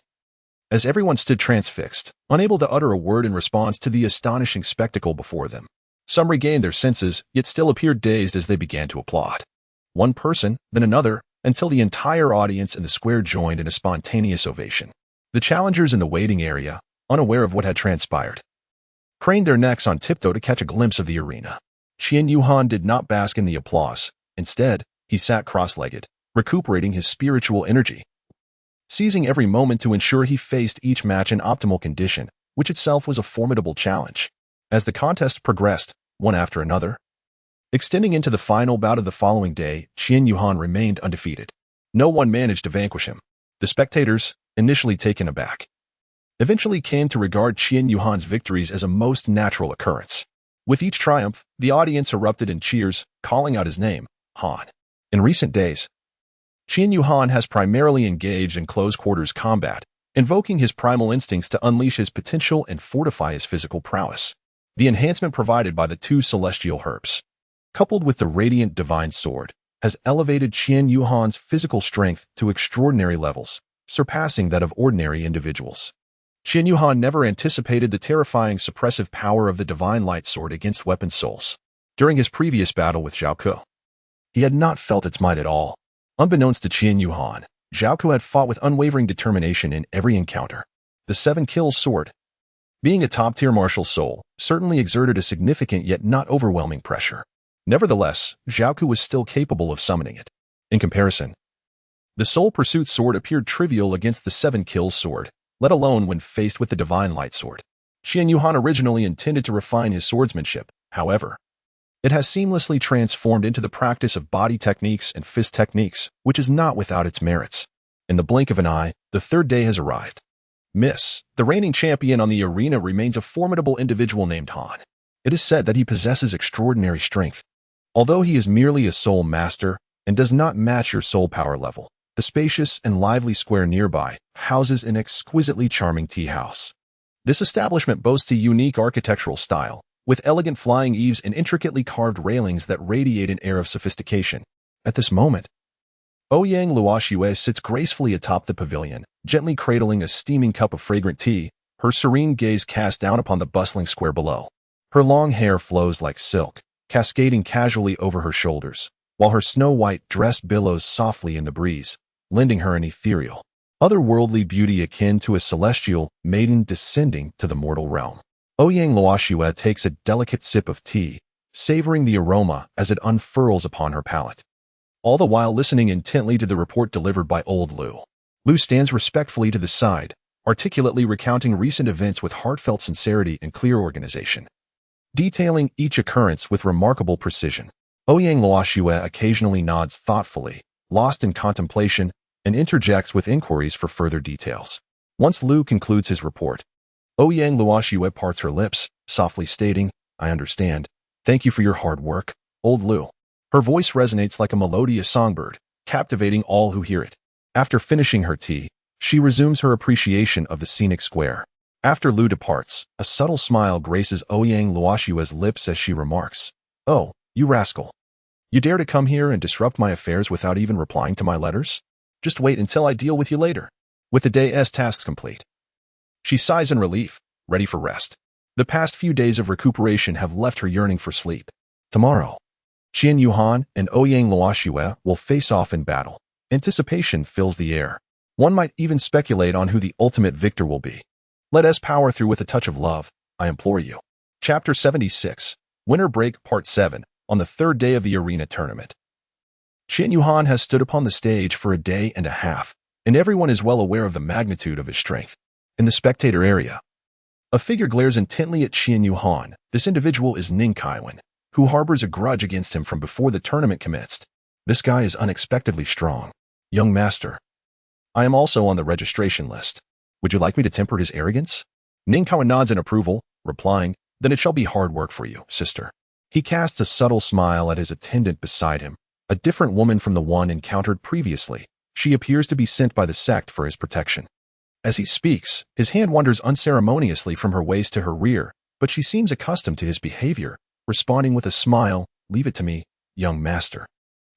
as everyone stood transfixed, unable to utter a word in response to the astonishing spectacle before them. Some regained their senses, yet still appeared dazed as they began to applaud. One person, then another, until the entire audience in the square joined in a spontaneous ovation. The challengers in the waiting area, unaware of what had transpired, craned their necks on tiptoe to catch a glimpse of the arena. Qian Yuhan did not bask in the applause. Instead, he sat cross-legged, recuperating his spiritual energy, seizing every moment to ensure he faced each match in optimal condition, which itself was a formidable challenge. As the contest progressed, one after another, extending into the final bout of the following day, Qian Yuhan remained undefeated. No one managed to vanquish him. The spectators, initially taken aback, eventually came to regard Qian Yuhan's victories as a most natural occurrence. With each triumph, the audience erupted in cheers, calling out his name, Han. In recent days, Qian Yuhan has primarily engaged in close-quarters combat, invoking his primal instincts to unleash his potential and fortify his physical prowess. The enhancement provided by the two celestial herbs, coupled with the radiant divine sword, has elevated Qian Yuhan's physical strength to extraordinary levels, surpassing that of ordinary individuals. Qian Yuhan never anticipated the terrifying suppressive power of the divine light sword against weapon souls. During his previous battle with Zhao Ke, he had not felt its might at all. Unbeknownst to Qian Yuhan, Zhao Ke had fought with unwavering determination in every encounter. The 7 kills sword, being a top-tier martial soul, certainly exerted a significant yet not overwhelming pressure. Nevertheless, Zhao Ke was still capable of summoning it. In comparison, the Soul Pursuit sword appeared trivial against the 7 kills sword, let alone when faced with the divine light sword. Qian Yuhan originally intended to refine his swordsmanship, however. It has seamlessly transformed into the practice of body techniques and fist techniques, which is not without its merits. In the blink of an eye, the 3rd day has arrived. Miss, the reigning champion on the arena, remains a formidable individual named Han. It is said that he possesses extraordinary strength. Although he is merely a soul master and does not match your soul power level, the spacious and lively square nearby houses an exquisitely charming tea house. This establishment boasts a unique architectural style, with elegant flying eaves and intricately carved railings that radiate an air of sophistication. At this moment, Ouyang Luoxue sits gracefully atop the pavilion, gently cradling a steaming cup of fragrant tea, her serene gaze cast down upon the bustling square below. Her long hair flows like silk, cascading casually over her shoulders, while her snow-white dress billows softly in the breeze, lending her an ethereal, otherworldly beauty akin to a celestial maiden descending to the mortal realm. Ouyang Luoxue takes a delicate sip of tea, savoring the aroma as it unfurls upon her palate, all the while listening intently to the report delivered by old Lu. Lu stands respectfully to the side, articulately recounting recent events with heartfelt sincerity and clear organization, detailing each occurrence with remarkable precision. Ouyang Luoxue occasionally nods thoughtfully, lost in contemplation, and interjects with inquiries for further details. Once Lu concludes his report, Ouyang Luoxue parts her lips, softly stating, "I understand. Thank you for your hard work, old Lu." Her voice resonates like a melodious songbird, captivating all who hear it. After finishing her tea, she resumes her appreciation of the scenic square. After Lu departs, a subtle smile graces Ouyang Luoxue's lips as she remarks, "Oh, you rascal. You dare to come here and disrupt my affairs without even replying to my letters? Just wait until I deal with you later." With the day's tasks complete, she sighs in relief, ready for rest. The past few days of recuperation have left her yearning for sleep. Tomorrow, Qian Yuhan and Ouyang Luoxue will face off in battle. Anticipation fills the air. One might even speculate on who the ultimate victor will be. Let us power through with a touch of love, I implore you. Chapter 76, Winter Break Part 7, on the 3rd day of the arena tournament. Qian Yuhan has stood upon the stage for a day and a half, and everyone is well aware of the magnitude of his strength. In the spectator area, a figure glares intently at Qian Yuhan. This individual is Ning Kaiwen, who harbors a grudge against him from before the tournament commenced. This guy is unexpectedly strong. Young master, I am also on the registration list. Would you like me to temper his arrogance? Ning Kaiwen nods in approval, replying, "Then it shall be hard work for you, sister." He casts a subtle smile at his attendant beside him, a different woman from the one encountered previously. She appears to be sent by the sect for his protection. As he speaks, his hand wanders unceremoniously from her waist to her rear, but she seems accustomed to his behavior, responding with a smile, "Leave it to me, young master."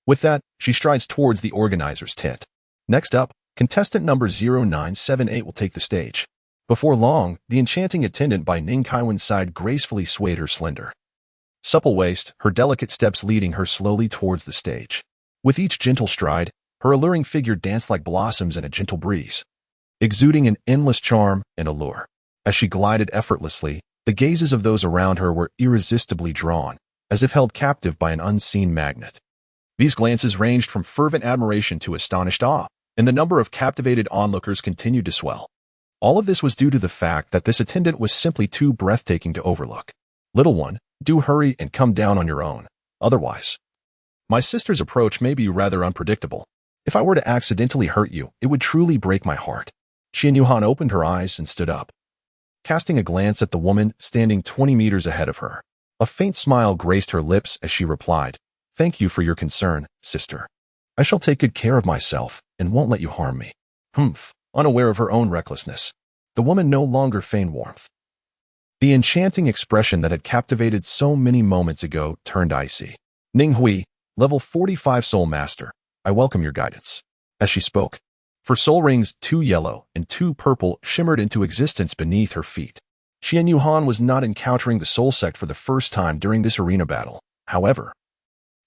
With that, she strides towards the organizer's tent. Next up, contestant number 0978 will take the stage. Before long, the enchanting attendant by Ning Kaiwen's side gracefully swayed her slender, supple waist, her delicate steps leading her slowly towards the stage. With each gentle stride, her alluring figure danced like blossoms in a gentle breeze, exuding an endless charm and allure. As she glided effortlessly, the gazes of those around her were irresistibly drawn, as if held captive by an unseen magnet. These glances ranged from fervent admiration to astonished awe, and the number of captivated onlookers continued to swell. All of this was due to the fact that this attendant was simply too breathtaking to overlook. "Little one, do hurry and come down on your own. Otherwise, my sister's approach may be rather unpredictable. If I were to accidentally hurt you, it would truly break my heart." Qian Yuhan opened her eyes and stood up, casting a glance at the woman standing 20 meters ahead of her. A faint smile graced her lips as she replied, "Thank you for your concern, sister. I shall take good care of myself and won't let you harm me." unaware of her own recklessness. The woman no longer feigned warmth. The enchanting expression that had captivated so many moments ago turned icy. Ning Hui, level 45 Soul Master, I welcome your guidance. As she spoke, for soul rings 2 yellow and 2 purple shimmered into existence beneath her feet. Qian Yuhan was not encountering the soul sect for the first time during this arena battle. However,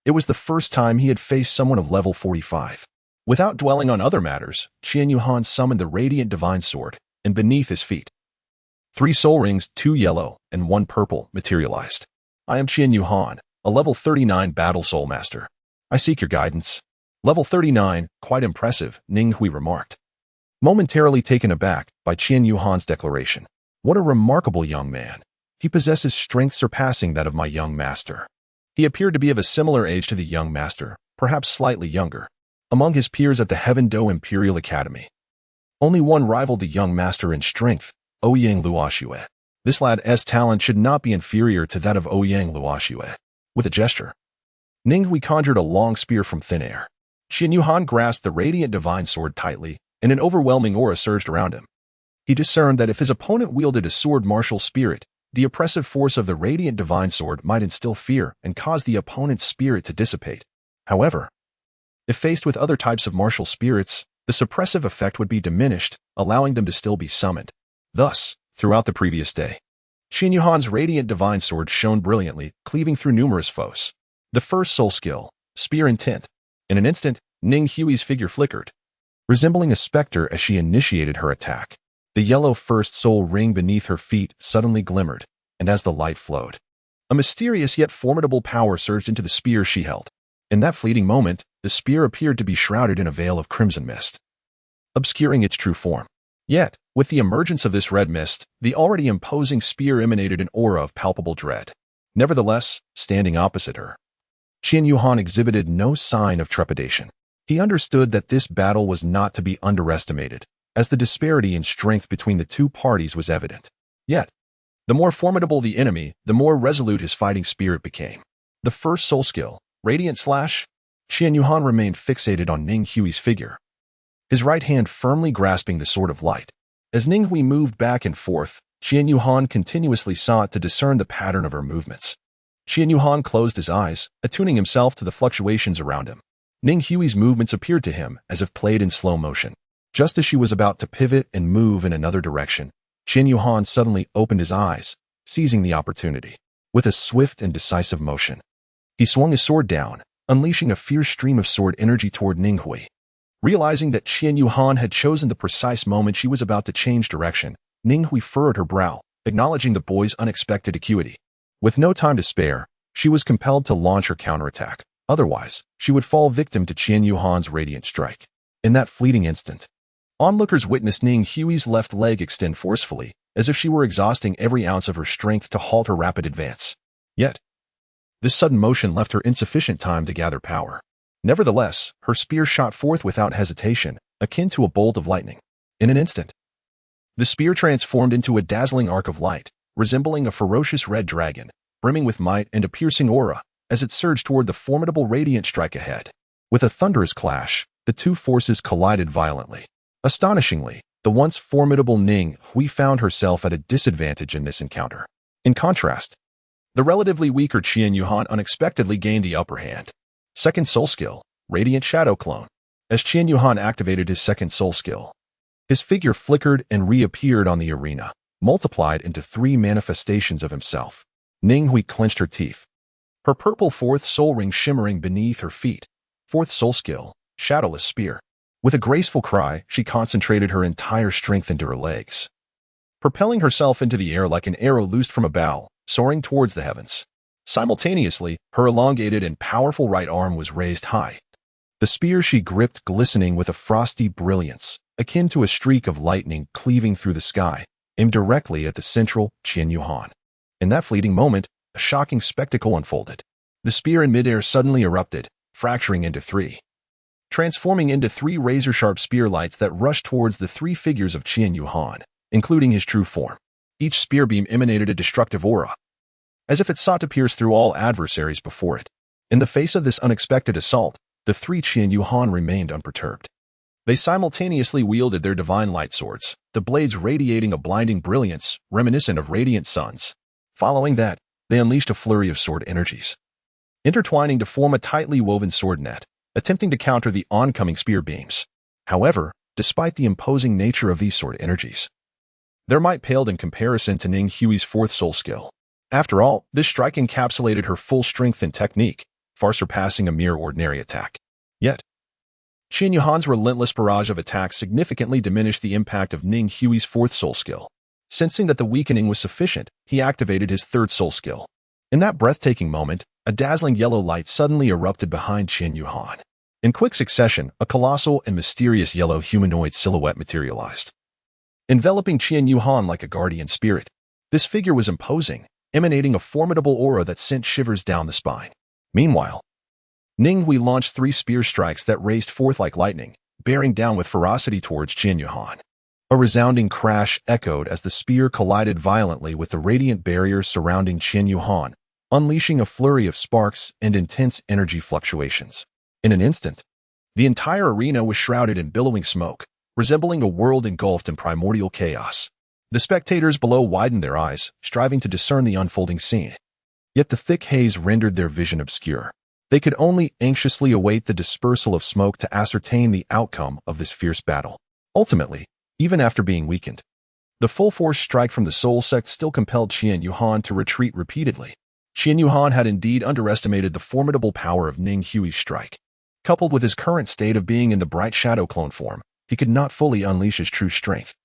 it was the first time he had faced someone of level 45. Without dwelling on other matters, Qian Yuhan summoned the radiant divine sword, and beneath his feet, 3 soul rings, 2 yellow and 1 purple, materialized. I am Qian Yuhan, a level 39 battle soul master. I seek your guidance. Level 39, quite impressive, Ning Hui remarked, momentarily taken aback by Qian Yuhan's declaration. What a remarkable young man. He possesses strength surpassing that of my young master. He appeared to be of a similar age to the young master, perhaps slightly younger. Among his peers at the Heaven Do Imperial Academy, only one rivaled the young master in strength, Ouyang Luoxue. This lad's talent should not be inferior to that of Ouyang Luoxue. With a gesture, Ning Hui conjured a long spear from thin air. Qian Yuhan grasped the radiant divine sword tightly, and an overwhelming aura surged around him. He discerned that if his opponent wielded a sword martial spirit, the oppressive force of the radiant divine sword might instill fear and cause the opponent's spirit to dissipate. However, if faced with other types of martial spirits, the suppressive effect would be diminished, allowing them to still be summoned. Thus, throughout the previous day, Qian Yuhan's radiant divine sword shone brilliantly, cleaving through numerous foes. The first soul skill, Spear Intent. In an instant, Ning Hui's figure flickered, resembling a specter as she initiated her attack. The yellow first soul ring beneath her feet suddenly glimmered, and as the light flowed, a mysterious yet formidable power surged into the spear she held. In that fleeting moment, the spear appeared to be shrouded in a veil of crimson mist, obscuring its true form. Yet, with the emergence of this red mist, the already imposing spear emanated an aura of palpable dread. Nevertheless, standing opposite her, Qian Yuhan exhibited no sign of trepidation. He understood that this battle was not to be underestimated, as the disparity in strength between the two parties was evident. Yet, the more formidable the enemy, the more resolute his fighting spirit became. The first soul skill, Radiant Slash. Qian Yuhan remained fixated on Ning Hui's figure, his right hand firmly grasping the Sword of Light. As Ning Hui moved back and forth, Qian Yuhan continuously sought to discern the pattern of her movements. Qian Yuhan closed his eyes, attuning himself to the fluctuations around him. Ning Hui's movements appeared to him as if played in slow motion. Just as she was about to pivot and move in another direction, Qian Yuhan suddenly opened his eyes, seizing the opportunity. With a swift and decisive motion, he swung his sword down, unleashing a fierce stream of sword energy toward Ning Hui. Realizing that Qian Yuhan had chosen the precise moment she was about to change direction, Ning Hui furrowed her brow, acknowledging the boy's unexpected acuity. With no time to spare, she was compelled to launch her counterattack. Otherwise, she would fall victim to Qian Yuhan's radiant strike. In that fleeting instant, onlookers witnessed Ning Hui's left leg extend forcefully, as if she were exhausting every ounce of her strength to halt her rapid advance. Yet, this sudden motion left her insufficient time to gather power. Nevertheless, her spear shot forth without hesitation, akin to a bolt of lightning. In an instant, the spear transformed into a dazzling arc of light, resembling a ferocious red dragon, brimming with might and a piercing aura, as it surged toward the formidable radiant strike ahead. With a thunderous clash, the two forces collided violently. Astonishingly, the once formidable Ning Hui found herself at a disadvantage in this encounter. In contrast, the relatively weaker Qian Yuhan unexpectedly gained the upper hand. Second soul skill, Radiant Shadow Clone. As Qian Yuhan activated his second soul skill, his figure flickered and reappeared on the arena, multiplied into 3 manifestations of himself. Ning Hui clenched her teeth, her purple fourth soul ring shimmering beneath her feet. Fourth soul skill, Shadowless Spear. With a graceful cry, she concentrated her entire strength into her legs, propelling herself into the air like an arrow loosed from a bow, soaring towards the heavens. Simultaneously, her elongated and powerful right arm was raised high, the spear she gripped glistening with a frosty brilliance, akin to a streak of lightning cleaving through the sky, aimed directly at the central Qian Yuhan. In that fleeting moment, a shocking spectacle unfolded. The spear in midair suddenly erupted, fracturing into 3, transforming into 3 razor-sharp spear lights that rushed towards the 3 figures of Qian Yuhan, including his true form. Each spear beam emanated a destructive aura, as if it sought to pierce through all adversaries before it. In the face of this unexpected assault, the 3 Qian Yuhan remained unperturbed. They simultaneously wielded their divine light swords, the blades radiating a blinding brilliance reminiscent of radiant suns. Following that, they unleashed a flurry of sword energies, intertwining to form a tightly woven sword net, attempting to counter the oncoming spear beams. However, despite the imposing nature of these sword energies, their might paled in comparison to Ning Hui's fourth soul skill. After all, this strike encapsulated her full strength and technique, far surpassing a mere ordinary attack. Yet, Qian Yuhan's relentless barrage of attacks significantly diminished the impact of Ning Hui's fourth soul skill. Sensing that the weakening was sufficient, he activated his third soul skill. In that breathtaking moment, a dazzling yellow light suddenly erupted behind Qian Yuhan. In quick succession, a colossal and mysterious yellow humanoid silhouette materialized, enveloping Qian Yuhan like a guardian spirit. This figure was imposing, emanating a formidable aura that sent shivers down the spine. Meanwhile, Ning Hui launched 3 spear strikes that raced forth like lightning, bearing down with ferocity towards Qian Yuhan. A resounding crash echoed as the spear collided violently with the radiant barrier surrounding Qian Yuhan, unleashing a flurry of sparks and intense energy fluctuations. In an instant, the entire arena was shrouded in billowing smoke, resembling a world engulfed in primordial chaos. The spectators below widened their eyes, striving to discern the unfolding scene. Yet the thick haze rendered their vision obscure. They could only anxiously await the dispersal of smoke to ascertain the outcome of this fierce battle. Ultimately, even after being weakened, the full-force strike from the Soul Sect still compelled Qian Yuhan to retreat repeatedly. Qian Yuhan had indeed underestimated the formidable power of Ning Hui's strike. Coupled with his current state of being in the bright shadow clone form, he could not fully unleash his true strength,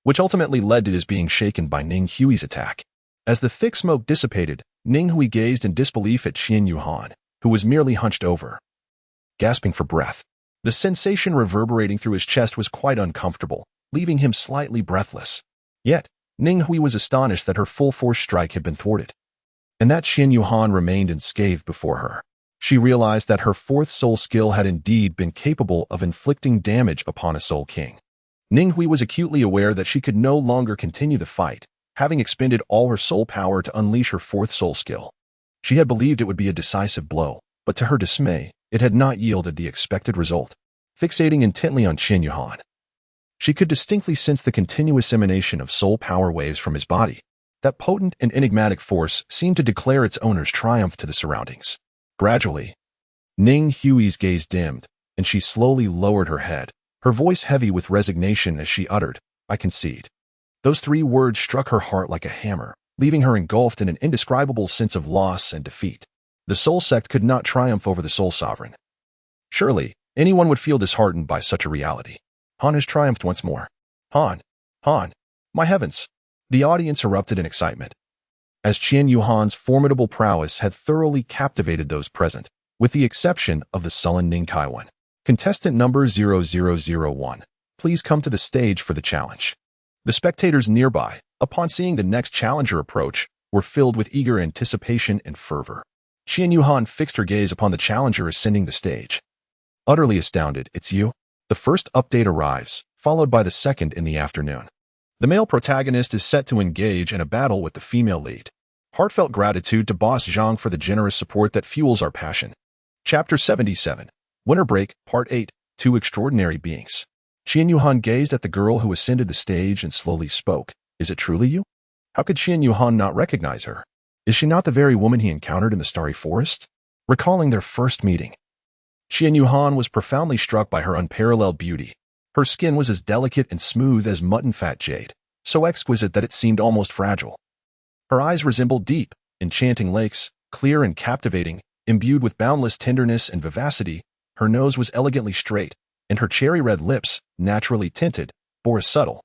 which ultimately led to his being shaken by Ning Hui's attack. As the thick smoke dissipated, Ning Hui gazed in disbelief at Qian Yuhan, who was merely hunched over, gasping for breath. The sensation reverberating through his chest was quite uncomfortable, leaving him slightly breathless. Yet, Ning Hui was astonished that her full-force strike had been thwarted, and that Qian Yuhan remained unscathed before her. She realized that her fourth soul skill had indeed been capable of inflicting damage upon a soul king. Ning Hui was acutely aware that she could no longer continue the fight, having expended all her soul power to unleash her fourth soul skill. She had believed it would be a decisive blow, but to her dismay, it had not yielded the expected result. Fixating intently on Qian Yuhan, she could distinctly sense the continuous emanation of soul power waves from his body. That potent and enigmatic force seemed to declare its owner's triumph to the surroundings. Gradually, Ning Hui's gaze dimmed, and she slowly lowered her head, her voice heavy with resignation as she uttered, "I concede." Those 3 words struck her heart like a hammer, leaving her engulfed in an indescribable sense of loss and defeat. The Soul Sect could not triumph over the Soul Sovereign. Surely, anyone would feel disheartened by such a reality. Han has triumphed once more. Han! Han! My heavens! The audience erupted in excitement, as Qian Yuhan's formidable prowess had thoroughly captivated those present, with the exception of the sullen Ning Kaiwan. Contestant number 0001, please come to the stage for the challenge. The spectators nearby, upon seeing the next challenger approach, were filled with eager anticipation and fervor. Qian Yuhan fixed her gaze upon the challenger ascending the stage. Utterly astounded, "It's you?" The first update arrives, followed by the second in the afternoon. The male protagonist is set to engage in a battle with the female lead. Heartfelt gratitude to Boss Zhang for the generous support that fuels our passion. Chapter 77, Winter Break, Part 8, 2 Extraordinary Beings. Qian Yuhan gazed at the girl who ascended the stage and slowly spoke. "Is it truly you?" How could Qian Yuhan not recognize her? Is she not the very woman he encountered in the Starry Forest? Recalling their first meeting, Qian Yuhan was profoundly struck by her unparalleled beauty. Her skin was as delicate and smooth as mutton-fat jade, so exquisite that it seemed almost fragile. Her eyes resembled deep, enchanting lakes, clear and captivating, imbued with boundless tenderness and vivacity. Her nose was elegantly straight, and her cherry-red lips, naturally tinted, bore a subtle,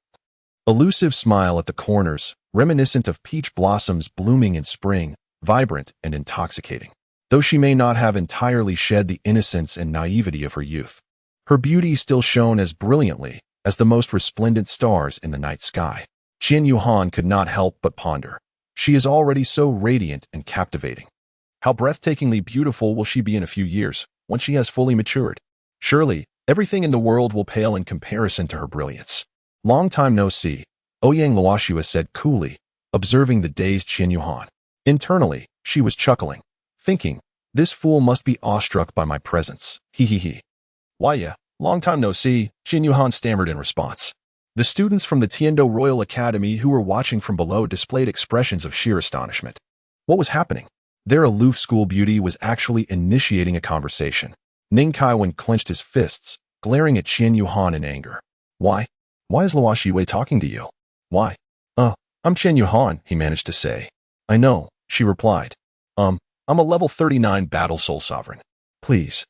elusive smile at the corners, reminiscent of peach blossoms blooming in spring, vibrant and intoxicating. Though she may not have entirely shed the innocence and naivety of her youth, her beauty still shone as brilliantly as the most resplendent stars in the night sky. Qian Yuhan could not help but ponder. She is already so radiant and captivating. How breathtakingly beautiful will she be in a few years, once she has fully matured? Surely, everything in the world will pale in comparison to her brilliance. Long time no see, Ouyang Luoshua said coolly, observing the dazed Qian Yuhan. Internally, she was chuckling, thinking, "This fool must be awestruck by my presence. He. Why yeah, Long time no see, Qian Yuhan stammered in response. The students from the Tiando Royal Academy who were watching from below displayed expressions of sheer astonishment. What was happening? Their aloof school beauty was actually initiating a conversation. Ning Kaiwen clenched his fists, glaring at Qian Yuhan in anger. Why? Why is Luo Shiwei talking to you? Why? I'm Qian Yuhan, he managed to say. I know, she replied. I'm a level 39 Battle Soul Sovereign. Please.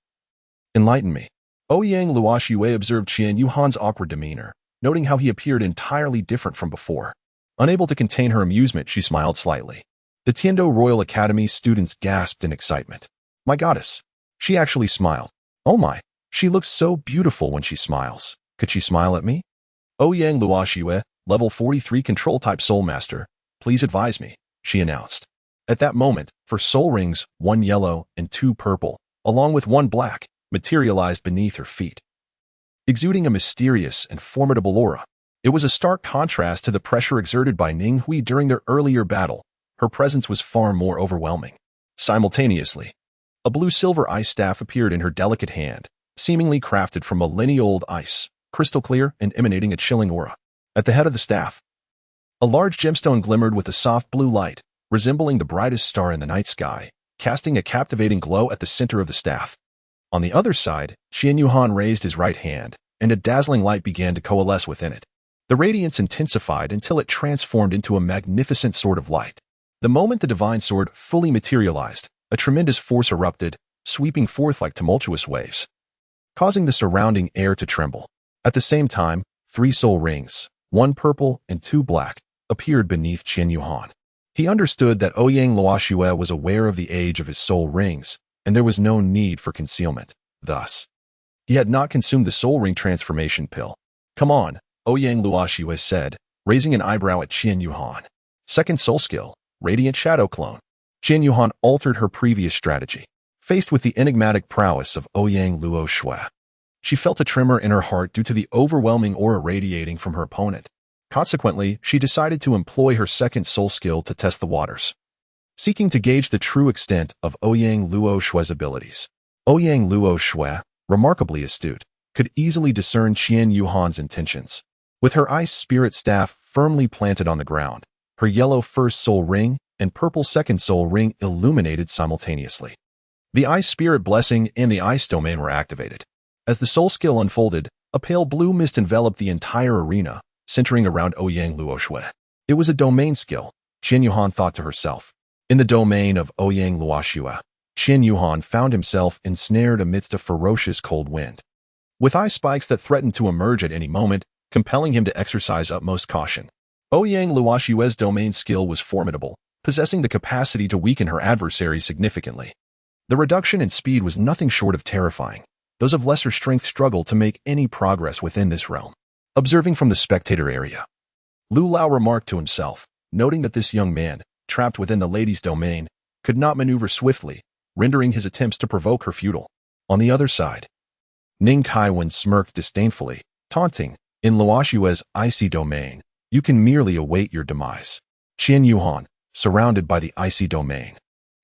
Enlighten me. Ouyang Luo Shiwei observed Qian Yuhan's awkward demeanor, noting how he appeared entirely different from before. Unable to contain her amusement, she smiled slightly. The Tiando Royal Academy students gasped in excitement. My goddess. She actually smiled. Oh my. She looks so beautiful when she smiles. Could she smile at me? Ouyang Luo Shiwei, level 43 Control Type Soul Master, please advise me, she announced. At that moment, for soul rings, 1 yellow and 2 purple, along with 1 black, materialized beneath her feet, exuding a mysterious and formidable aura. It was a stark contrast to the pressure exerted by Ning Hui during their earlier battle. Her presence was far more overwhelming. Simultaneously, a blue-silver ice staff appeared in her delicate hand, seemingly crafted from millennia-old ice, crystal clear and emanating a chilling aura. At the head of the staff, a large gemstone glimmered with a soft blue light, resembling the brightest star in the night sky, casting a captivating glow at the center of the staff. On the other side, Qian Yuhan raised his right hand, and a dazzling light began to coalesce within it. The radiance intensified until it transformed into a magnificent sword of light. The moment the divine sword fully materialized, a tremendous force erupted, sweeping forth like tumultuous waves, causing the surrounding air to tremble. At the same time, 3 soul rings, 1 purple and 2 black, appeared beneath Qian Yuhan. He understood that Ouyang Luo Shiwei was aware of the age of his soul rings, and there was no need for concealment. Thus, he had not consumed the soul ring transformation pill. Come on, Ouyang Luo Shiwei said, raising an eyebrow at Qian Yuhan. Second soul skill, Radiant Shadow Clone. Qian Yuhan altered her previous strategy. Faced with the enigmatic prowess of Ouyang Luo Shiwei, she felt a tremor in her heart due to the overwhelming aura radiating from her opponent. Consequently, she decided to employ her second soul skill to test the waters, seeking to gauge the true extent of Ouyang Luo Shui's abilities. Ouyang Luo Shui, remarkably astute, could easily discern Qian Yuhan's intentions. With her ice spirit staff firmly planted on the ground, her yellow first soul ring and purple second soul ring illuminated simultaneously. The ice spirit blessing and the ice domain were activated. As the soul skill unfolded, a pale blue mist enveloped the entire arena, centering around Ouyang Luo Shui. It was a domain skill, Qian Yuhan thought to herself. In the domain of Ouyang Luo Shui, Qian Yuhan found himself ensnared amidst a ferocious cold wind, with ice spikes that threatened to emerge at any moment, compelling him to exercise utmost caution. Ouyang Luo Shui's domain skill was formidable, possessing the capacity to weaken her adversaries significantly. The reduction in speed was nothing short of terrifying. Those of lesser strength struggled to make any progress within this realm. Observing from the spectator area, Lu Lao remarked to himself, noting that this young man, trapped within the lady's domain, could not maneuver swiftly, rendering his attempts to provoke her futile. On the other side, Ning Kaiwen smirked disdainfully, taunting, in Luo Shui's icy domain, you can merely await your demise. Qian Yuhan, surrounded by the icy domain,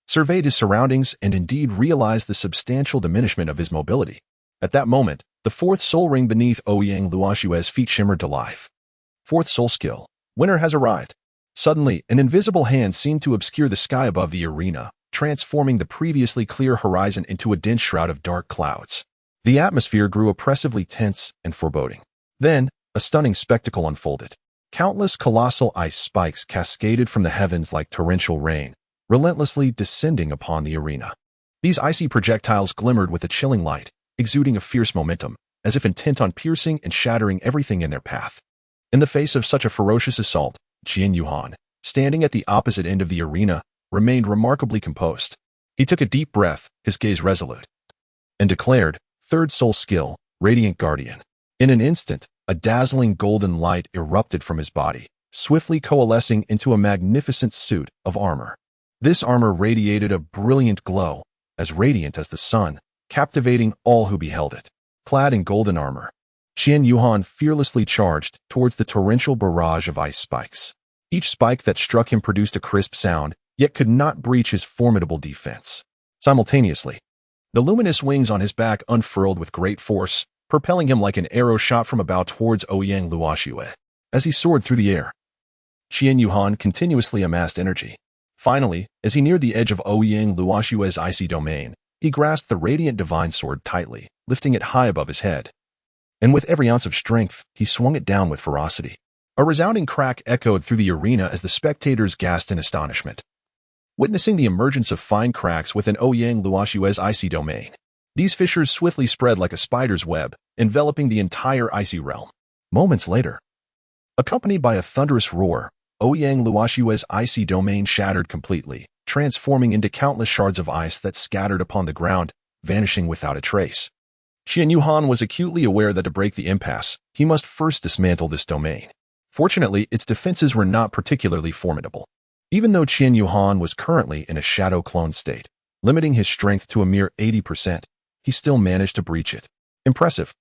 surveyed his surroundings and indeed realized the substantial diminishment of his mobility. At that moment, the fourth soul ring beneath Ouyang Luo Shui's feet shimmered to life. Fourth soul skill. Winner has arrived. Suddenly, an invisible hand seemed to obscure the sky above the arena, transforming the previously clear horizon into a dense shroud of dark clouds. The atmosphere grew oppressively tense and foreboding. Then, a stunning spectacle unfolded. Countless colossal ice spikes cascaded from the heavens like torrential rain, relentlessly descending upon the arena. These icy projectiles glimmered with a chilling light, exuding a fierce momentum, as if intent on piercing and shattering everything in their path. In the face of such a ferocious assault, Qian Yuhan, standing at the opposite end of the arena, remained remarkably composed. He took a deep breath, his gaze resolute, and declared, third soul skill, Radiant Guardian. In an instant, a dazzling golden light erupted from his body, swiftly coalescing into a magnificent suit of armor. This armor radiated a brilliant glow, as radiant as the sun, captivating all who beheld it. Clad in golden armor, Qian Yuhan fearlessly charged towards the torrential barrage of ice spikes. Each spike that struck him produced a crisp sound, yet could not breach his formidable defense. Simultaneously, the luminous wings on his back unfurled with great force, propelling him like an arrow shot from a bow towards Ouyang Luoxue. As he soared through the air, Qian Yuhan continuously amassed energy. Finally, as he neared the edge of Ouyang Luoxue's icy domain, he grasped the radiant divine sword tightly, lifting it high above his head. And with every ounce of strength, he swung it down with ferocity. A resounding crack echoed through the arena as the spectators gasped in astonishment, witnessing the emergence of fine cracks within Ouyang Luoxue's icy domain. These fissures swiftly spread like a spider's web, enveloping the entire icy realm. Moments later, accompanied by a thunderous roar, Ouyang Luoxue's icy domain shattered completely, transforming into countless shards of ice that scattered upon the ground, vanishing without a trace. Qian Yuhan was acutely aware that to break the impasse, he must first dismantle this domain. Fortunately, its defenses were not particularly formidable. Even though Qian Yuhan was currently in a shadow clone state, limiting his strength to a mere 80%, he still managed to breach it. Impressive.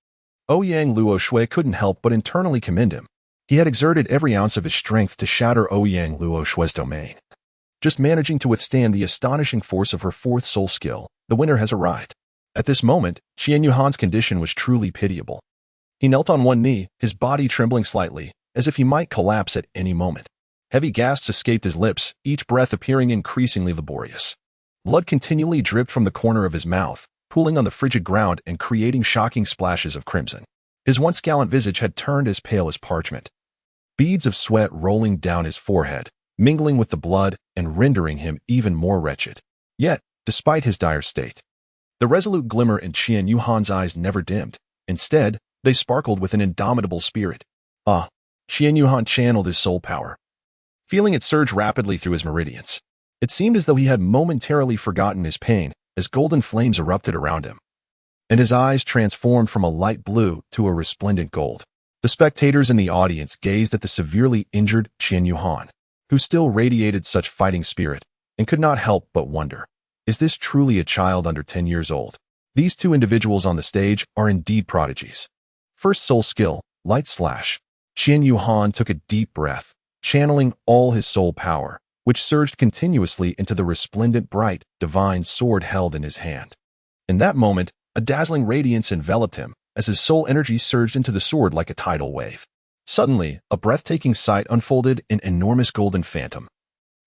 Ouyang Luoxue couldn't help but internally commend him. He had exerted every ounce of his strength to shatter Ouyang Luoxue's domain. Just managing to withstand the astonishing force of her fourth soul skill, the winner has arrived. At this moment, Qian Yuhan's condition was truly pitiable. He knelt on one knee, his body trembling slightly, as if he might collapse at any moment. Heavy gasps escaped his lips, each breath appearing increasingly laborious. Blood continually dripped from the corner of his mouth, pooling on the frigid ground and creating shocking splashes of crimson. His once gallant visage had turned as pale as parchment, beads of sweat rolling down his forehead, mingling with the blood and rendering him even more wretched. Yet, despite his dire state, the resolute glimmer in Qian Yuhan's eyes never dimmed. Instead, they sparkled with an indomitable spirit. Qian Yuhan channeled his soul power, feeling it surge rapidly through his meridians. It seemed as though he had momentarily forgotten his pain as golden flames erupted around him, and his eyes transformed from a light blue to a resplendent gold. The spectators in the audience gazed at the severely injured Qian Yuhan, who still radiated such fighting spirit, and could not help but wonder, is this truly a child under 10 years old? These two individuals on the stage are indeed prodigies. First soul skill, Light Slash. Qian Yuhan took a deep breath, channeling all his soul power, which surged continuously into the resplendent bright, divine sword held in his hand. In that moment, a dazzling radiance enveloped him, as his soul energy surged into the sword like a tidal wave. Suddenly, a breathtaking sight unfolded. An enormous golden phantom,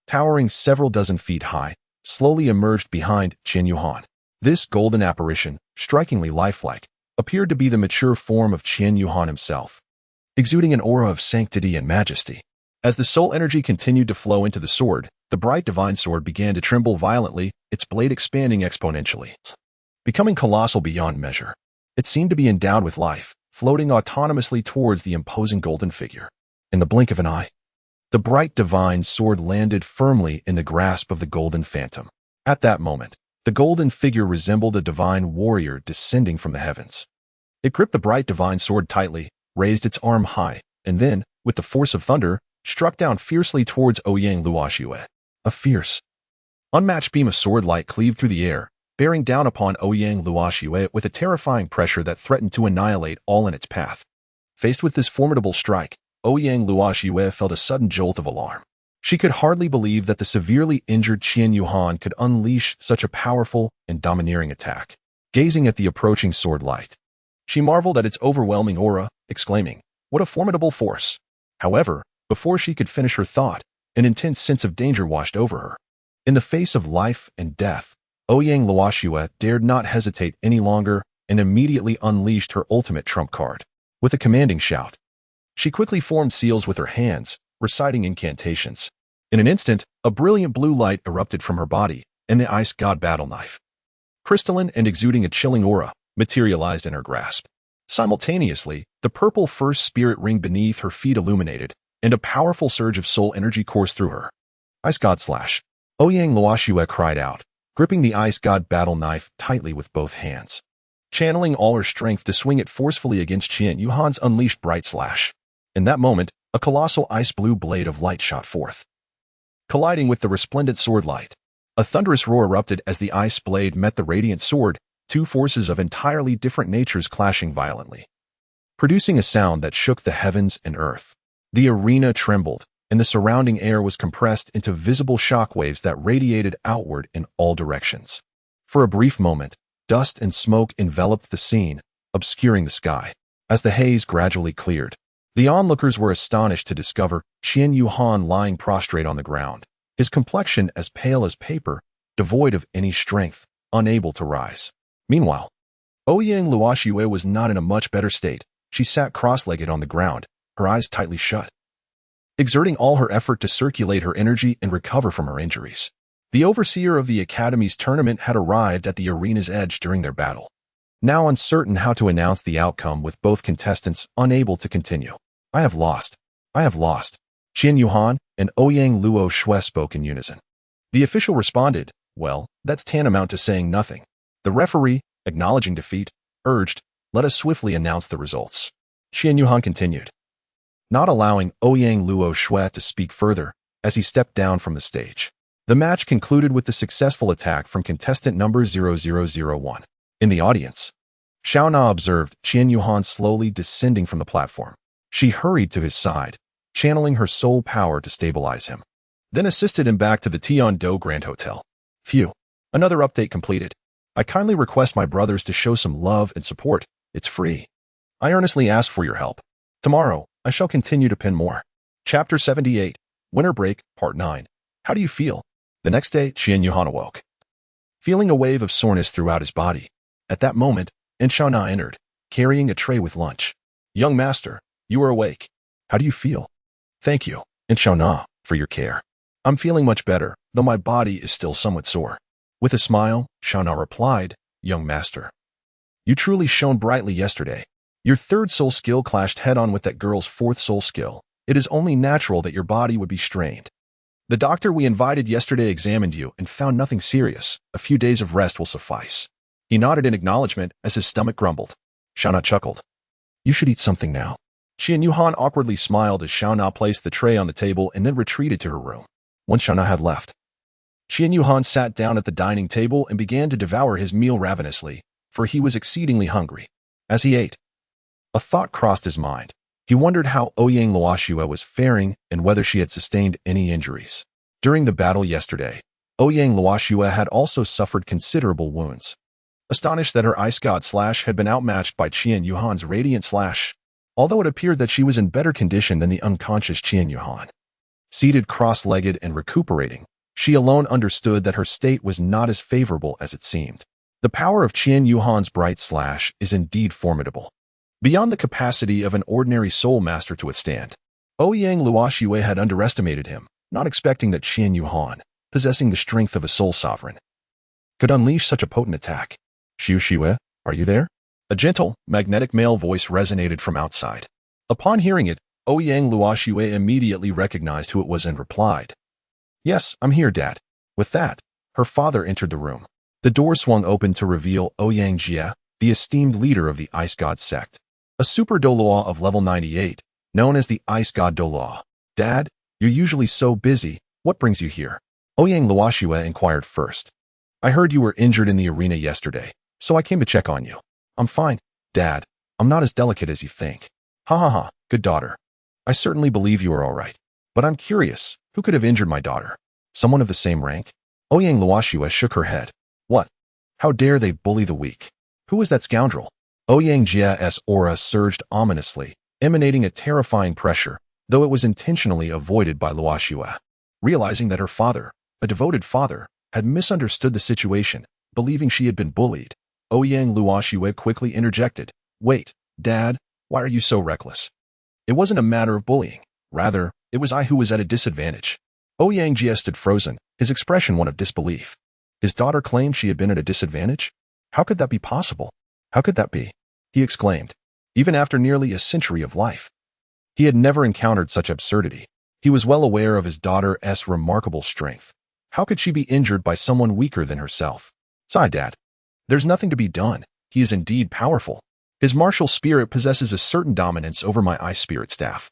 towering several dozen feet high, slowly emerged behind Qian Yuhan. This golden apparition, strikingly lifelike, appeared to be the mature form of Qian Yuhan himself, exuding an aura of sanctity and majesty. As the soul energy continued to flow into the sword, the bright divine sword began to tremble violently, its blade expanding exponentially, becoming colossal beyond measure. It seemed to be endowed with life, floating autonomously towards the imposing golden figure. In the blink of an eye, the bright divine sword landed firmly in the grasp of the golden phantom. At that moment, the golden figure resembled a divine warrior descending from the heavens. It gripped the bright divine sword tightly, raised its arm high, and then, with the force of thunder, struck down fiercely towards Ouyang Luoxue. A fierce, unmatched beam of sword light cleaved through the air, bearing down upon Ouyang Luoxue with a terrifying pressure that threatened to annihilate all in its path. Faced with this formidable strike, Ouyang Luoxue felt a sudden jolt of alarm. She could hardly believe that the severely injured Qian Yuhan could unleash such a powerful and domineering attack. Gazing at the approaching sword light, she marveled at its overwhelming aura, exclaiming, "What a formidable force!" However, before she could finish her thought, an intense sense of danger washed over her. In the face of life and death, Ouyang Luoxue dared not hesitate any longer and immediately unleashed her ultimate trump card. With a commanding shout, she quickly formed seals with her hands, reciting incantations. In an instant, a brilliant blue light erupted from her body, and the ice god battle knife, crystalline and exuding a chilling aura, materialized in her grasp. Simultaneously, the purple first spirit ring beneath her feet illuminated, and a powerful surge of soul energy coursed through her. Ice God Slash. Ouyang Luoxue cried out, gripping the ice god battle knife tightly with both hands, channeling all her strength to swing it forcefully against Qian Yuhan's unleashed bright slash. In that moment, a colossal ice-blue blade of light shot forth, colliding with the resplendent sword light. A thunderous roar erupted as the ice blade met the radiant sword, two forces of entirely different natures clashing violently, producing a sound that shook the heavens and earth. The arena trembled, and the surrounding air was compressed into visible shockwaves that radiated outward in all directions. For a brief moment, dust and smoke enveloped the scene, obscuring the sky. As the haze gradually cleared, the onlookers were astonished to discover Qian Yuhan lying prostrate on the ground, his complexion as pale as paper, devoid of any strength, unable to rise. Meanwhile, Ouyang Luoxue was not in a much better state. She sat cross-legged on the ground, her eyes tightly shut, exerting all her effort to circulate her energy and recover from her injuries. The overseer of the academy's tournament had arrived at the arena's edge during their battle, now uncertain how to announce the outcome with both contestants unable to continue. I have lost. I have lost. Qian Yuhan and Ouyang Luoxue spoke in unison. The official responded, well, that's tantamount to saying nothing. The referee, acknowledging defeat, urged, let us swiftly announce the results. Qian Yuhan continued, not allowing Ouyang Luoxue to speak further as he stepped down from the stage. The match concluded with the successful attack from contestant number 0001. In the audience, Xiao Na observed Qian Yuhan slowly descending from the platform. She hurried to his side, channeling her soul power to stabilize him, then assisted him back to the Tian-Do Grand Hotel. Phew. Another update completed. I kindly request my brothers to show some love and support. It's free. I earnestly ask for your help. Tomorrow, I shall continue to pin more. Chapter 78, Winter Break, Part 9. How do you feel? The next day, Qian Yuhan awoke, feeling a wave of soreness throughout his body. At that moment, Xiao Na entered, carrying a tray with lunch. Young master, you are awake. How do you feel? Thank you, Xiao Na, for your care. I'm feeling much better, though my body is still somewhat sore. With a smile, Xiao Na replied, young master, you truly shone brightly yesterday. Your third soul skill clashed head-on with that girl's fourth soul skill. It is only natural that your body would be strained. The doctor we invited yesterday examined you and found nothing serious. A few days of rest will suffice. He nodded in acknowledgement as his stomach grumbled. Xiao Na chuckled. You should eat something now. Qian Yuhan awkwardly smiled as Xiao Na placed the tray on the table and then retreated to her room. Once Xiao Na had left, Qian Yuhan sat down at the dining table and began to devour his meal ravenously, for he was exceedingly hungry. As he ate, a thought crossed his mind. He wondered how Ouyang Luoxue was faring and whether she had sustained any injuries. During the battle yesterday, Ouyang Luoxue had also suffered considerable wounds. Astonished that her Ice God Slash had been outmatched by Qian Yuhan's Radiant Slash, although it appeared that she was in better condition than the unconscious Qian Yuhan. Seated cross-legged and recuperating, she alone understood that her state was not as favorable as it seemed. The power of Qian Yuhan's Bright Slash is indeed formidable, beyond the capacity of an ordinary soul master to withstand. Ouyang Luoxue had underestimated him, not expecting that Qian Yuhan, possessing the strength of a soul sovereign, could unleash such a potent attack. Xiu Xue, are you there? A gentle, magnetic male voice resonated from outside. Upon hearing it, Ouyang Luoxue immediately recognized who it was and replied, yes, I'm here, Dad. With that, her father entered the room. The door swung open to reveal Ouyang Jie, the esteemed leader of the Ice God sect, a super Douluo of level 98, known as the Ice God Douluo. Dad, you're usually so busy. What brings you here? Ouyang Luoxue inquired first. I heard you were injured in the arena yesterday, so I came to check on you. I'm fine, Dad. I'm not as delicate as you think. Ha ha ha, good daughter. I certainly believe you are all right. But I'm curious, who could have injured my daughter? Someone of the same rank? Ouyang Luoxue shook her head. What? How dare they bully the weak? Who is that scoundrel? Ouyang Jie's aura surged ominously, emanating a terrifying pressure, though it was intentionally avoided by Luoxue. Realizing that her father, a devoted father, had misunderstood the situation, believing she had been bullied, Ouyang Luoxue quickly interjected. Wait, Dad, why are you so reckless? It wasn't a matter of bullying. Rather, it was I who was at a disadvantage. Ouyang Jie stood frozen, his expression one of disbelief. His daughter claimed she had been at a disadvantage? How could that be possible? How could that be? He exclaimed. Even after nearly a century of life, he had never encountered such absurdity. He was well aware of his daughter's remarkable strength. How could she be injured by someone weaker than herself? Sigh, Dad. There's nothing to be done. He is indeed powerful. His martial spirit possesses a certain dominance over my ice spirit staff,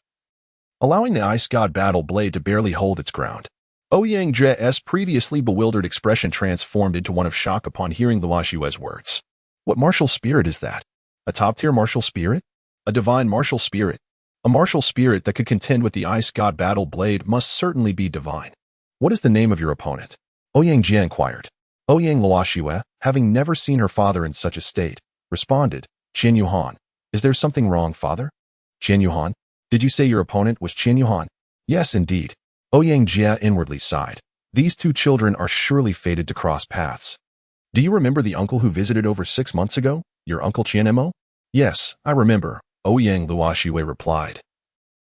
allowing the Ice God Battle Blade to barely hold its ground. Ouyang Jie's previously bewildered expression transformed into one of shock upon hearing Luoxue's words. What martial spirit is that? A top-tier martial spirit? A divine martial spirit? A martial spirit that could contend with the Ice God Battle Blade must certainly be divine. What is the name of your opponent? Ouyang Jie inquired. Ouyang Luoxue, having never seen her father in such a state, responded, Qian Yuhan, is there something wrong, father? Qian Yuhan, did you say your opponent was Qian Yuhan? Yes, indeed. Ouyang Jia inwardly sighed. These two children are surely fated to cross paths. Do you remember the uncle who visited over 6 months ago? Your uncle Qian Mo? Yes, I remember, Ouyang Luoxue replied,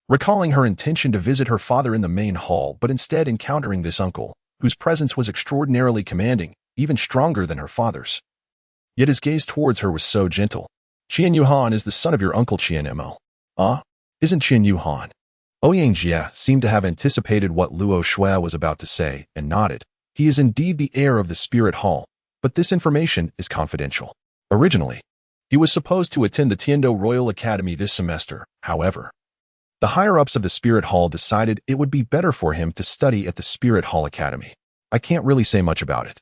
recalling her intention to visit her father in the main hall, but instead encountering this uncle, whose presence was extraordinarily commanding, even stronger than her father's. Yet his gaze towards her was so gentle. Qian Yuhan is the son of your uncle Qian Mo. Ah? Isn't Qian Yuhan? Ouyang Jia seemed to have anticipated what Luo Shui was about to say and nodded. He is indeed the heir of the spirit hall, but this information is confidential. Originally, he was supposed to attend the Tiando Royal Academy this semester. However, the higher-ups of the Spirit Hall decided it would be better for him to study at the Spirit Hall Academy. I can't really say much about it,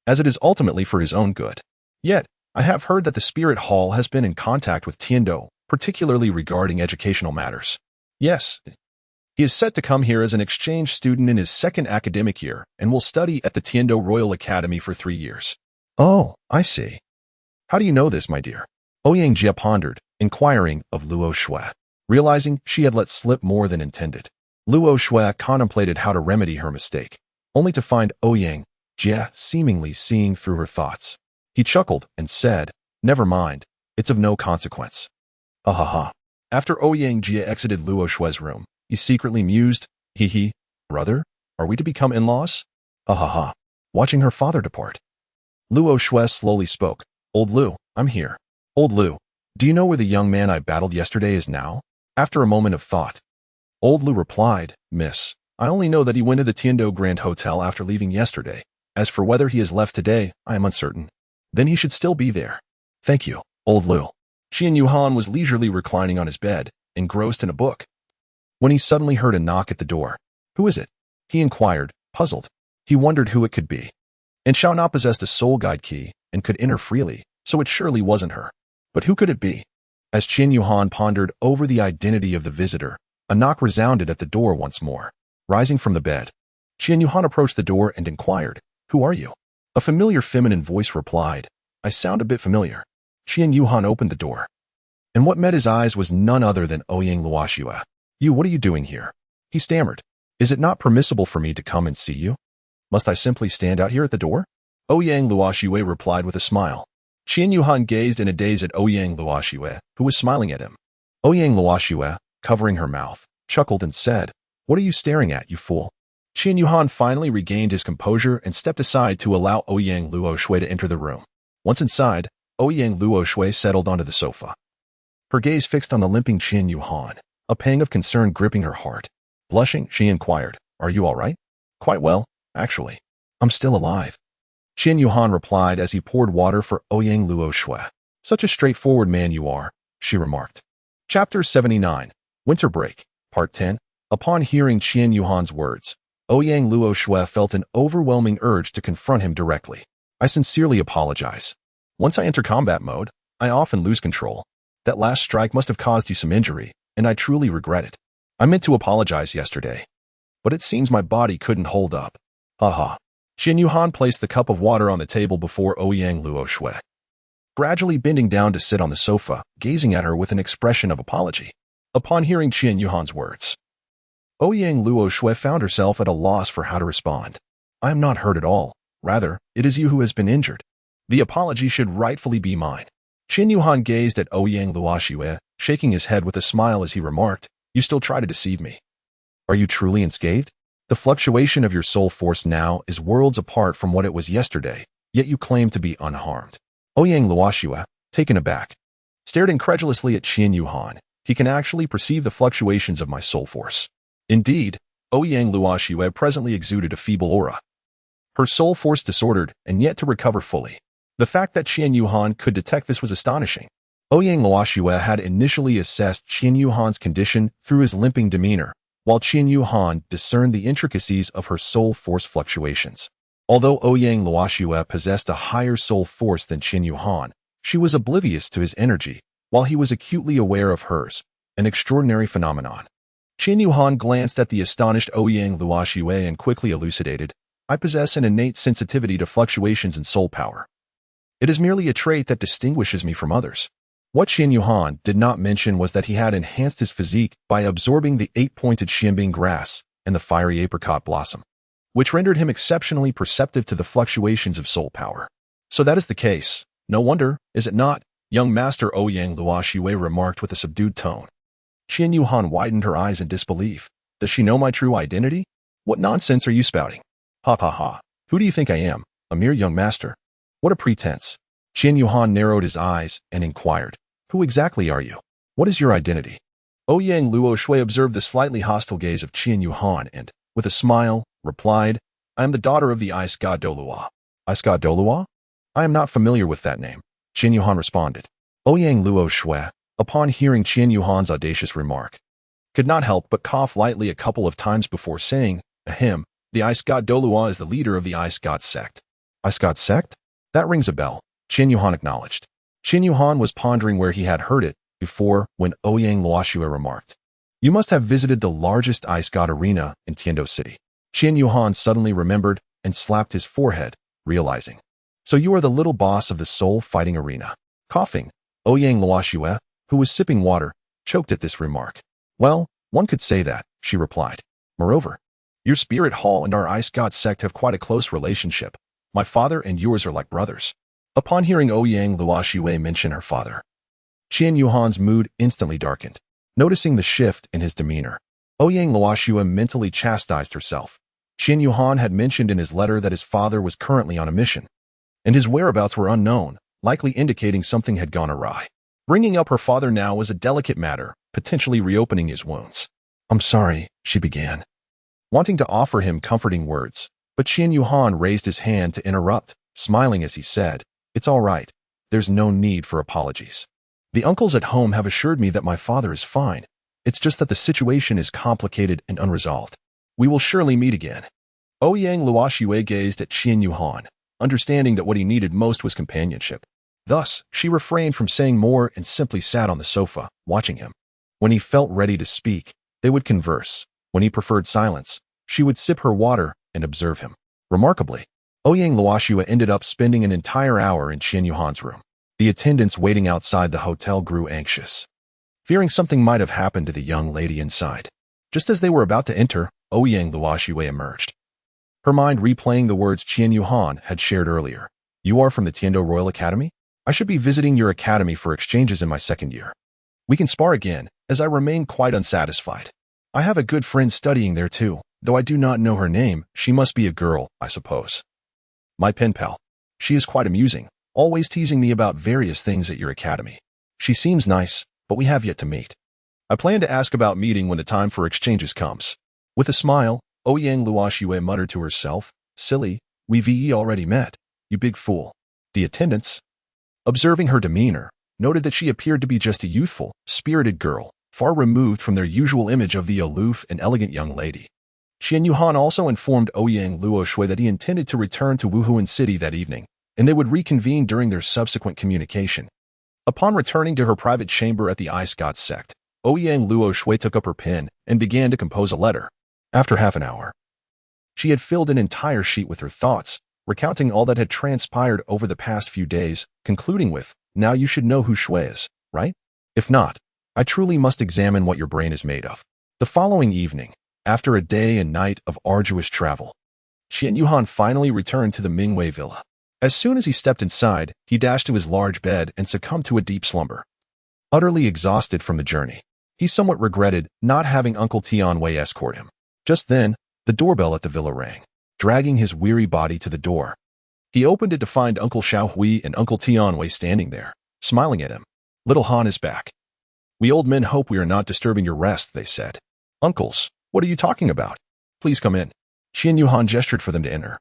as it is ultimately for his own good. Yet, I have heard that the Spirit Hall has been in contact with Tiando, particularly regarding educational matters. Yes, he is set to come here as an exchange student in his second academic year and will study at the Tiando Royal Academy for 3 years. Oh, I see. How do you know this, my dear? Ouyang Jia pondered, inquiring of Luo Shui. Realizing she had let slip more than intended, Luo Shui contemplated how to remedy her mistake, only to find Ouyang Jia seemingly seeing through her thoughts. He chuckled and said, never mind, it's of no consequence. Ha. After Ouyang Jia exited Luo Shui's room, he secretly mused, hee, brother, are we to become in-laws? Ha. Watching her father depart. Luo Shui slowly spoke, Old Lu, I'm here. Old Lu, do you know where the young man I battled yesterday is now? After a moment of thought, Old Lu replied, Miss, I only know that he went to the Tiando Grand Hotel after leaving yesterday. As for whether he has left today, I am uncertain. Then he should still be there. Thank you, Old Lu. Qian Yuhan was leisurely reclining on his bed, engrossed in a book, when he suddenly heard a knock at the door. Who is it? He inquired, puzzled. He wondered who it could be. And Xiao Na possessed a soul guide key and could enter freely, so it surely wasn't her. But who could it be? As Qian Yuhan pondered over the identity of the visitor, a knock resounded at the door once more. Rising from the bed, Qian Yuhan approached the door and inquired, Who are you? A familiar feminine voice replied, I sound a bit familiar. Qian Yuhan opened the door, and what met his eyes was none other than Ouyang Luoxue. You, what are you doing here? He stammered. Is it not permissible for me to come and see you? Must I simply stand out here at the door? Ouyang Luoxue replied with a smile. Qian Yuhan gazed in a daze at Ouyang Luoxue, who was smiling at him. Ouyang Luoxue, covering her mouth, chuckled and said, What are you staring at, you fool? Qian Yuhan finally regained his composure and stepped aside to allow Ouyang Luoxue to enter the room. Once inside, Ouyang Luoxue settled onto the sofa. Her gaze fixed on the limping Qian Yuhan, a pang of concern gripping her heart. Blushing, she inquired, Are you all right? Quite well, actually. I'm still alive. Qian Yuhan replied as he poured water for Ouyang Luoxue. Such a straightforward man you are, she remarked. Chapter 79, Winter Break, Part 10. Upon hearing Qian Yuhan's words, Ouyang Luoxue felt an overwhelming urge to confront him directly. I sincerely apologize. Once I enter combat mode, I often lose control. That last strike must have caused you some injury, and I truly regret it. I meant to apologize yesterday, but it seems my body couldn't hold up. Haha. Qian Yuhan placed the cup of water on the table before Ouyang Luoxue, gradually bending down to sit on the sofa, gazing at her with an expression of apology. Upon hearing Qian Yuhan's words, Ouyang Luoxue found herself at a loss for how to respond. I am not hurt at all. Rather, it is you who has been injured. The apology should rightfully be mine. Qian Yuhan gazed at Ouyang Luoxue, shaking his head with a smile as he remarked, You still try to deceive me. Are you truly unscathed? The fluctuation of your soul force now is worlds apart from what it was yesterday, yet you claim to be unharmed. Ouyang Luoxue, taken aback, stared incredulously at Qian Yuhan. He can actually perceive the fluctuations of my soul force. Indeed, Ouyang Luoxue presently exuded a feeble aura. Her soul force disordered and yet to recover fully. The fact that Qian Yuhan could detect this was astonishing. Ouyang Luoxue had initially assessed Qian Yuhan's condition through his limping demeanor, while Qian Yuhan discerned the intricacies of her soul force fluctuations. Although Ouyang Luoxue possessed a higher soul force than Qian Yuhan, she was oblivious to his energy, while he was acutely aware of hers, an extraordinary phenomenon. Qian Yuhan glanced at the astonished Ouyang Luoxue and quickly elucidated, I possess an innate sensitivity to fluctuations in soul power. It is merely a trait that distinguishes me from others. What Qian Yuhan did not mention was that he had enhanced his physique by absorbing the 8-pointed xianbing grass and the fiery apricot blossom, which rendered him exceptionally perceptive to the fluctuations of soul power. So that is the case. No wonder, is it not? Young Master Ouyang Luoxue remarked with a subdued tone. Qian Yuhan widened her eyes in disbelief. Does she know my true identity? What nonsense are you spouting? Ha ha ha. Who do you think I am? A mere young master. What a pretense. Qian Yuhan narrowed his eyes and inquired, who exactly are you? What is your identity? Ouyang Luoxue observed the slightly hostile gaze of Qian Yuhan and, with a smile, replied, I am the daughter of the ice god Douluo. Ice god Douluo? I am not familiar with that name, Qian Yuhan responded. Ouyang Luoxue, upon hearing Qian Yuhan's audacious remark, could not help but cough lightly a couple of times before saying, Ahem, the ice god Douluo is the leader of the ice god sect. Ice god sect? That rings a bell, Qian Yuhan acknowledged. Qian Yuhan was pondering where he had heard it before when Ouyang Luoxue remarked, You must have visited the largest ice god arena in Tiando City. Qian Yuhan suddenly remembered and slapped his forehead, realizing. So you are the little boss of the soul fighting arena. Coughing, Ouyang Luoxue, who was sipping water, choked at this remark. Well, one could say that, she replied. Moreover, your spirit hall and our ice god sect have quite a close relationship. My father and yours are like brothers. Upon hearing Ouyang Luoxue mention her father, Qian Yuhan's mood instantly darkened. Noticing the shift in his demeanor, Ouyang Luoxue mentally chastised herself. Qian Yuhan had mentioned in his letter that his father was currently on a mission, and his whereabouts were unknown, likely indicating something had gone awry. Bringing up her father now was a delicate matter, potentially reopening his wounds. I'm sorry, she began, wanting to offer him comforting words, but Qian Yuhan raised his hand to interrupt, smiling as he said, It's all right. There's no need for apologies. The uncles at home have assured me that my father is fine. It's just that the situation is complicated and unresolved. We will surely meet again. Ouyang Luoxue gazed at Qian Yuhan, understanding that what he needed most was companionship. Thus, she refrained from saying more and simply sat on the sofa, watching him. When he felt ready to speak, they would converse. When he preferred silence, she would sip her water and observe him. Remarkably, Ouyang Luoxue ended up spending an entire hour in Qian Yuhan's room. The attendants waiting outside the hotel grew anxious, fearing something might have happened to the young lady inside. Just as they were about to enter, Ouyang Luoxue emerged, her mind replaying the words Qian Yuhan had shared earlier. You are from the Tiando Royal Academy? I should be visiting your academy for exchanges in my second year. We can spar again, as I remain quite unsatisfied. I have a good friend studying there too, though I do not know her name. She must be a girl, I suppose. My pen pal. She is quite amusing, always teasing me about various things at your academy. She seems nice, but we have yet to meet. I plan to ask about meeting when the time for exchanges comes. With a smile, Ouyang Luoxue muttered to herself, Silly, we've already met, you big fool. The attendants, observing her demeanor, noted that she appeared to be just a youthful, spirited girl, far removed from their usual image of the aloof and elegant young lady. Qian Yuhan also informed Ouyang Luoxue that he intended to return to Wuhuan City that evening, and they would reconvene during their subsequent communication. Upon returning to her private chamber at the Ice God sect, Ouyang Luoxue took up her pen and began to compose a letter. After half an hour, she had filled an entire sheet with her thoughts, recounting all that had transpired over the past few days, concluding with, Now you should know who Shui is, right? If not, I truly must examine what your brain is made of. The following evening, after a day and night of arduous travel, Qian Yuhan finally returned to the Mingwei villa. As soon as he stepped inside, he dashed to his large bed and succumbed to a deep slumber. Utterly exhausted from the journey, he somewhat regretted not having Uncle Tianwei escort him. Just then, the doorbell at the villa rang. Dragging his weary body to the door, he opened it to find Uncle Xiaohui and Uncle Tianwei standing there, smiling at him. Little Han is back. We old men hope we are not disturbing your rest, they said. Uncles, what are you talking about? Please come in. Qian Yuhan gestured for them to enter,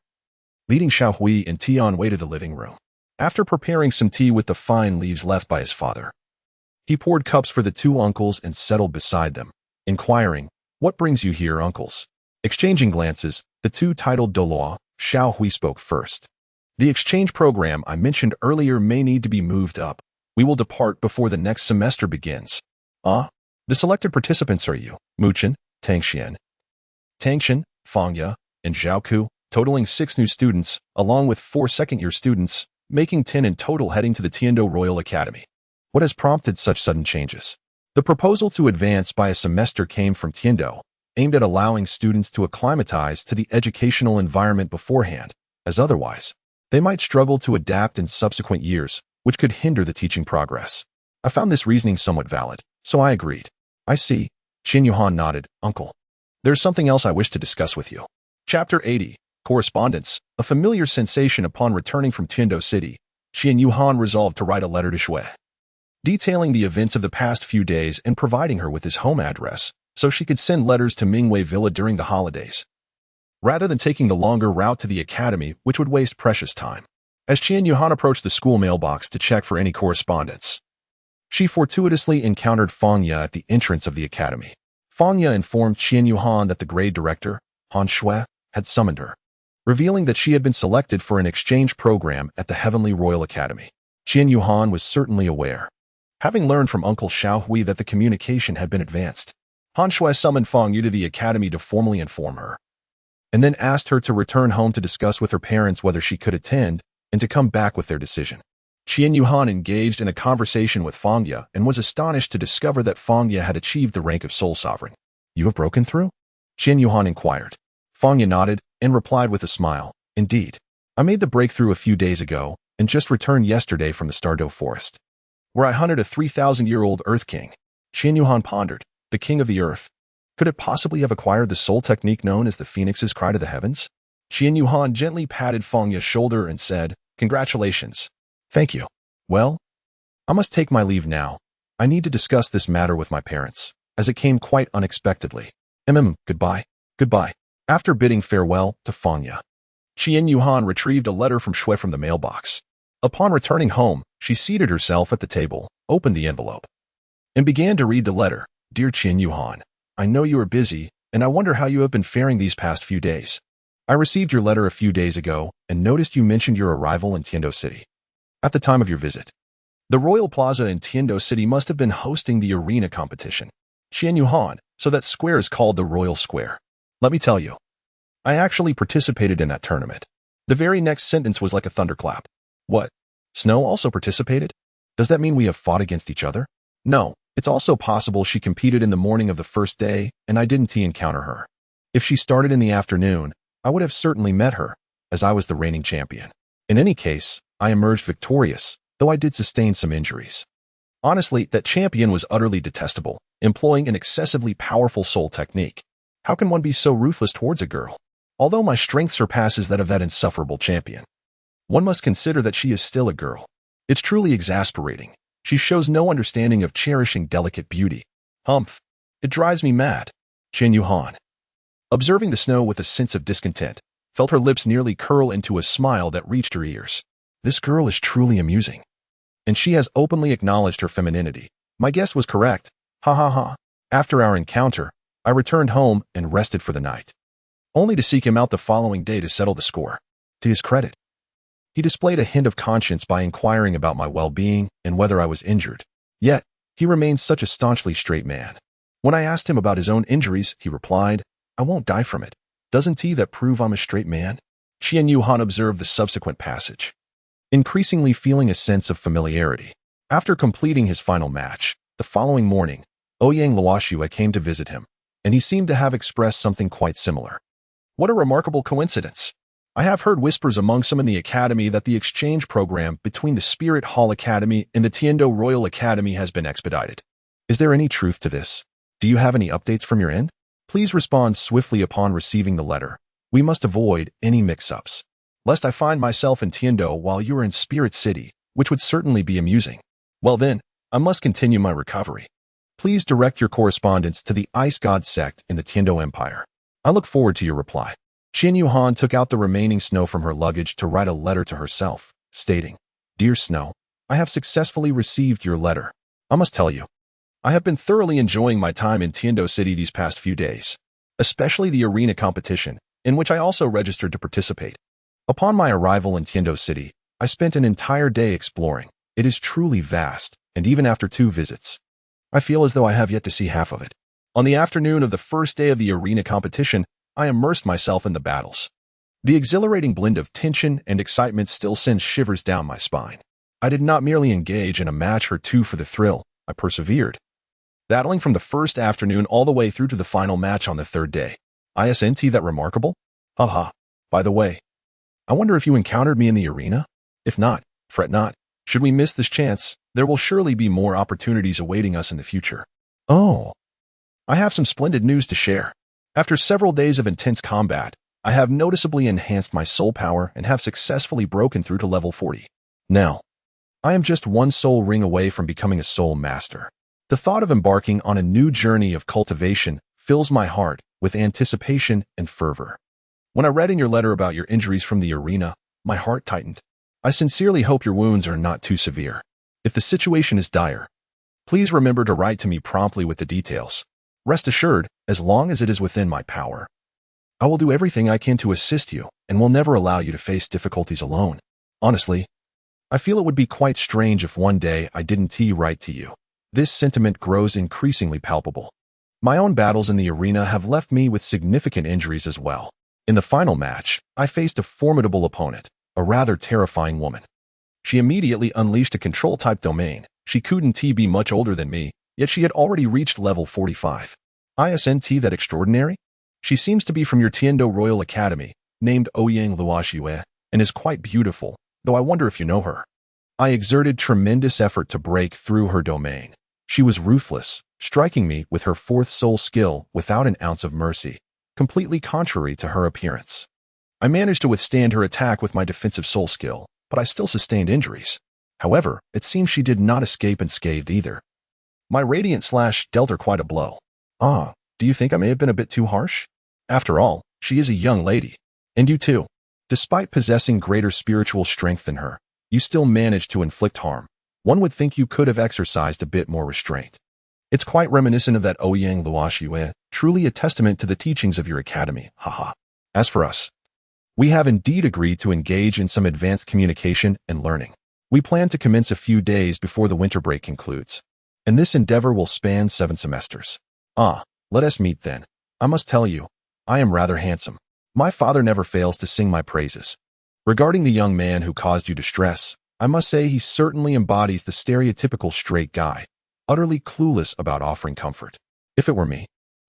leading Xiaohui and Tianwei to the living room. After preparing some tea with the fine leaves left by his father, he poured cups for the two uncles and settled beside them, inquiring, What brings you here, uncles? Exchanging glances, the two titled Douluo, Xiaohui spoke first. The exchange program I mentioned earlier may need to be moved up. We will depart before the next semester begins. The selected participants are you, Muchen, Tangxian, Fangya, and Zhaoku, totaling 6 new students, along with 4 second-year students, making 10 in total heading to the Tiando Royal Academy. What has prompted such sudden changes? The proposal to advance by a semester came from Tiendo, aimed at allowing students to acclimatize to the educational environment beforehand, as otherwise, they might struggle to adapt in subsequent years, which could hinder the teaching progress. I found this reasoning somewhat valid, so I agreed. I see. Qian Yuhan nodded. Uncle, there's something else I wish to discuss with you. Chapter 80. Correspondence. A familiar sensation upon returning from Tiendo City, Qian Yuhan resolved to write a letter to Shui, detailing the events of the past few days and providing her with his home address so she could send letters to Mingwei Villa during the holidays, rather than taking the longer route to the academy, which would waste precious time. As Qian Yuhan approached the school mailbox to check for any correspondence, she fortuitously encountered Fang Ye at the entrance of the academy. Fang Ye informed Qian Yuhan that the grade director, Han Shui, had summoned her, revealing that she had been selected for an exchange program at the Heavenly Royal Academy. Qian Yuhan was certainly aware, having learned from Uncle Xiaohui that the communication had been advanced. Han Shui summoned Fang Ye to the academy to formally inform her, and then asked her to return home to discuss with her parents whether she could attend and to come back with their decision. Qian Yuhan engaged in a conversation with Fang Ye and was astonished to discover that Fang Ye had achieved the rank of sole sovereign. You have broken through? Qian Yuhan inquired. Fang Ye nodded and replied with a smile. Indeed. I made the breakthrough a few days ago and just returned yesterday from the Stardow Forest, where I hunted a 3,000-year-old Earth King. Qian Yuhan pondered. The King of the Earth. Could it possibly have acquired the soul technique known as the Phoenix's Cry to the Heavens? Qian Yuhan gently patted Fang Ye's shoulder and said, Congratulations. Thank you. Well, I must take my leave now. I need to discuss this matter with my parents, as it came quite unexpectedly. Goodbye. Goodbye. After bidding farewell to Fang Ye, Qian Yuhan retrieved a letter from Shui from the mailbox. Upon returning home, she seated herself at the table, opened the envelope, and began to read the letter. Dear Qian Yuhan, I know you are busy, and I wonder how you have been faring these past few days. I received your letter a few days ago and noticed you mentioned your arrival in Tiendo City. At the time of your visit, the Royal Plaza in Tiendo City must have been hosting the arena competition, Qian Yuhan, so that square is called the Royal Square. Let me tell you, I actually participated in that tournament. The very next sentence was like a thunderclap. What? Snow also participated? Does that mean we have fought against each other? No. It's also possible she competed in the morning of the first day and I didn't encounter her. If she started in the afternoon, I would have certainly met her, as I was the reigning champion. In any case, I emerged victorious, though I did sustain some injuries. Honestly, that champion was utterly detestable, employing an excessively powerful soul technique. How can one be so ruthless towards a girl? Although my strength surpasses that of that insufferable champion, one must consider that she is still a girl. It's truly exasperating. She shows no understanding of cherishing delicate beauty. Humph. It drives me mad. Qian Yuhan, observing the snow with a sense of discontent, felt her lips nearly curl into a smile that reached her ears. This girl is truly amusing. And she has openly acknowledged her femininity. My guess was correct. Ha ha ha. After our encounter, I returned home and rested for the night, only to seek him out the following day to settle the score. To his credit, he displayed a hint of conscience by inquiring about my well-being and whether I was injured. Yet, he remained such a staunchly straight man. When I asked him about his own injuries, he replied, I won't die from it. Doesn't that prove I'm a straight man? Qian Yuhan observed the subsequent passage, increasingly feeling a sense of familiarity. After completing his final match, the following morning, Ouyang Luoxue came to visit him, and he seemed to have expressed something quite similar. What a remarkable coincidence! I have heard whispers among some in the academy that the exchange program between the Spirit Hall Academy and the Tiendo Royal Academy has been expedited. Is there any truth to this? Do you have any updates from your end? Please respond swiftly upon receiving the letter. We must avoid any mix-ups, lest I find myself in Tiendo while you are in Spirit City, which would certainly be amusing. Well then, I must continue my recovery. Please direct your correspondence to the Ice God sect in the Tiendo Empire. I look forward to your reply. Qian Yuhan took out the remaining snow from her luggage to write a letter to herself, stating, Dear Snow, I have successfully received your letter. I must tell you, I have been thoroughly enjoying my time in Tiendo City these past few days, especially the arena competition, in which I also registered to participate. Upon my arrival in Tiendo City, I spent an entire day exploring. It is truly vast, and even after 2 visits, I feel as though I have yet to see half of it. On the afternoon of the first day of the arena competition, I immersed myself in the battles. The exhilarating blend of tension and excitement still sends shivers down my spine. I did not merely engage in a match or two for the thrill, I persevered, battling from the first afternoon all the way through to the final match on the third day. Isn't that remarkable? Haha. By the way, I wonder if you encountered me in the arena? If not, fret not. Should we miss this chance, there will surely be more opportunities awaiting us in the future. Oh, I have some splendid news to share. After several days of intense combat, I have noticeably enhanced my soul power and have successfully broken through to level 40. Now, I am just one soul ring away from becoming a soul master. The thought of embarking on a new journey of cultivation fills my heart with anticipation and fervor. When I read in your letter about your injuries from the arena, my heart tightened. I sincerely hope your wounds are not too severe. If the situation is dire, please remember to write to me promptly with the details. Rest assured, as long as it is within my power, I will do everything I can to assist you and will never allow you to face difficulties alone. Honestly, I feel it would be quite strange if one day I didn't write to you. This sentiment grows increasingly palpable. My own battles in the arena have left me with significant injuries as well. In the final match, I faced a formidable opponent, a rather terrifying woman. She immediately unleashed a control-type domain. She couldn't be much older than me, yet she had already reached level 45. Isn't that extraordinary? She seems to be from your Tiando Royal Academy, named Ouyang Luoxue, and is quite beautiful, though I wonder if you know her. I exerted tremendous effort to break through her domain. She was ruthless, striking me with her fourth soul skill without an ounce of mercy, completely contrary to her appearance. I managed to withstand her attack with my defensive soul skill, but I still sustained injuries. However, it seems she did not escape unscathed either. My radiant slash dealt her quite a blow. Do you think I may have been a bit too harsh? After all, she is a young lady. And you too. Despite possessing greater spiritual strength than her, you still managed to inflict harm. One would think you could have exercised a bit more restraint. It's quite reminiscent of that Ouyang Luoxue, truly a testament to the teachings of your academy, haha. As for us, we have indeed agreed to engage in some advanced communication and learning. We plan to commence a few days before the winter break concludes, and this endeavor will span 7 semesters. Let us meet then. I must tell you, I am rather handsome. My father never fails to sing my praises. Regarding the young man who caused you distress, I must say he certainly embodies the stereotypical straight guy, utterly clueless about offering comfort. If it were me,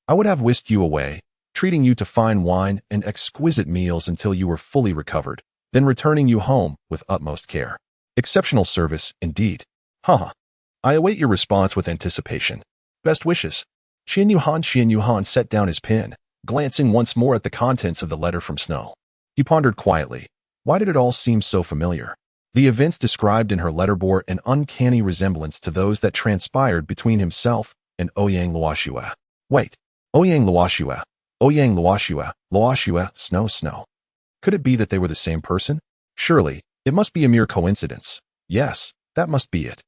I would have whisked you away, treating you to fine wine and exquisite meals until you were fully recovered, then returning you home with utmost care. Exceptional service, indeed. I await your response with anticipation. Best wishes. Qian Yuhan set down his pen, glancing once more at the contents of the letter from Snow. He pondered quietly. Why did it all seem so familiar? The events described in her letter bore an uncanny resemblance to those that transpired between himself and Ouyang Luoxue. Wait, Ouyang Luoxue, Snow. Could it be that they were the same person? Surely, it must be a mere coincidence. Yes, that must be it.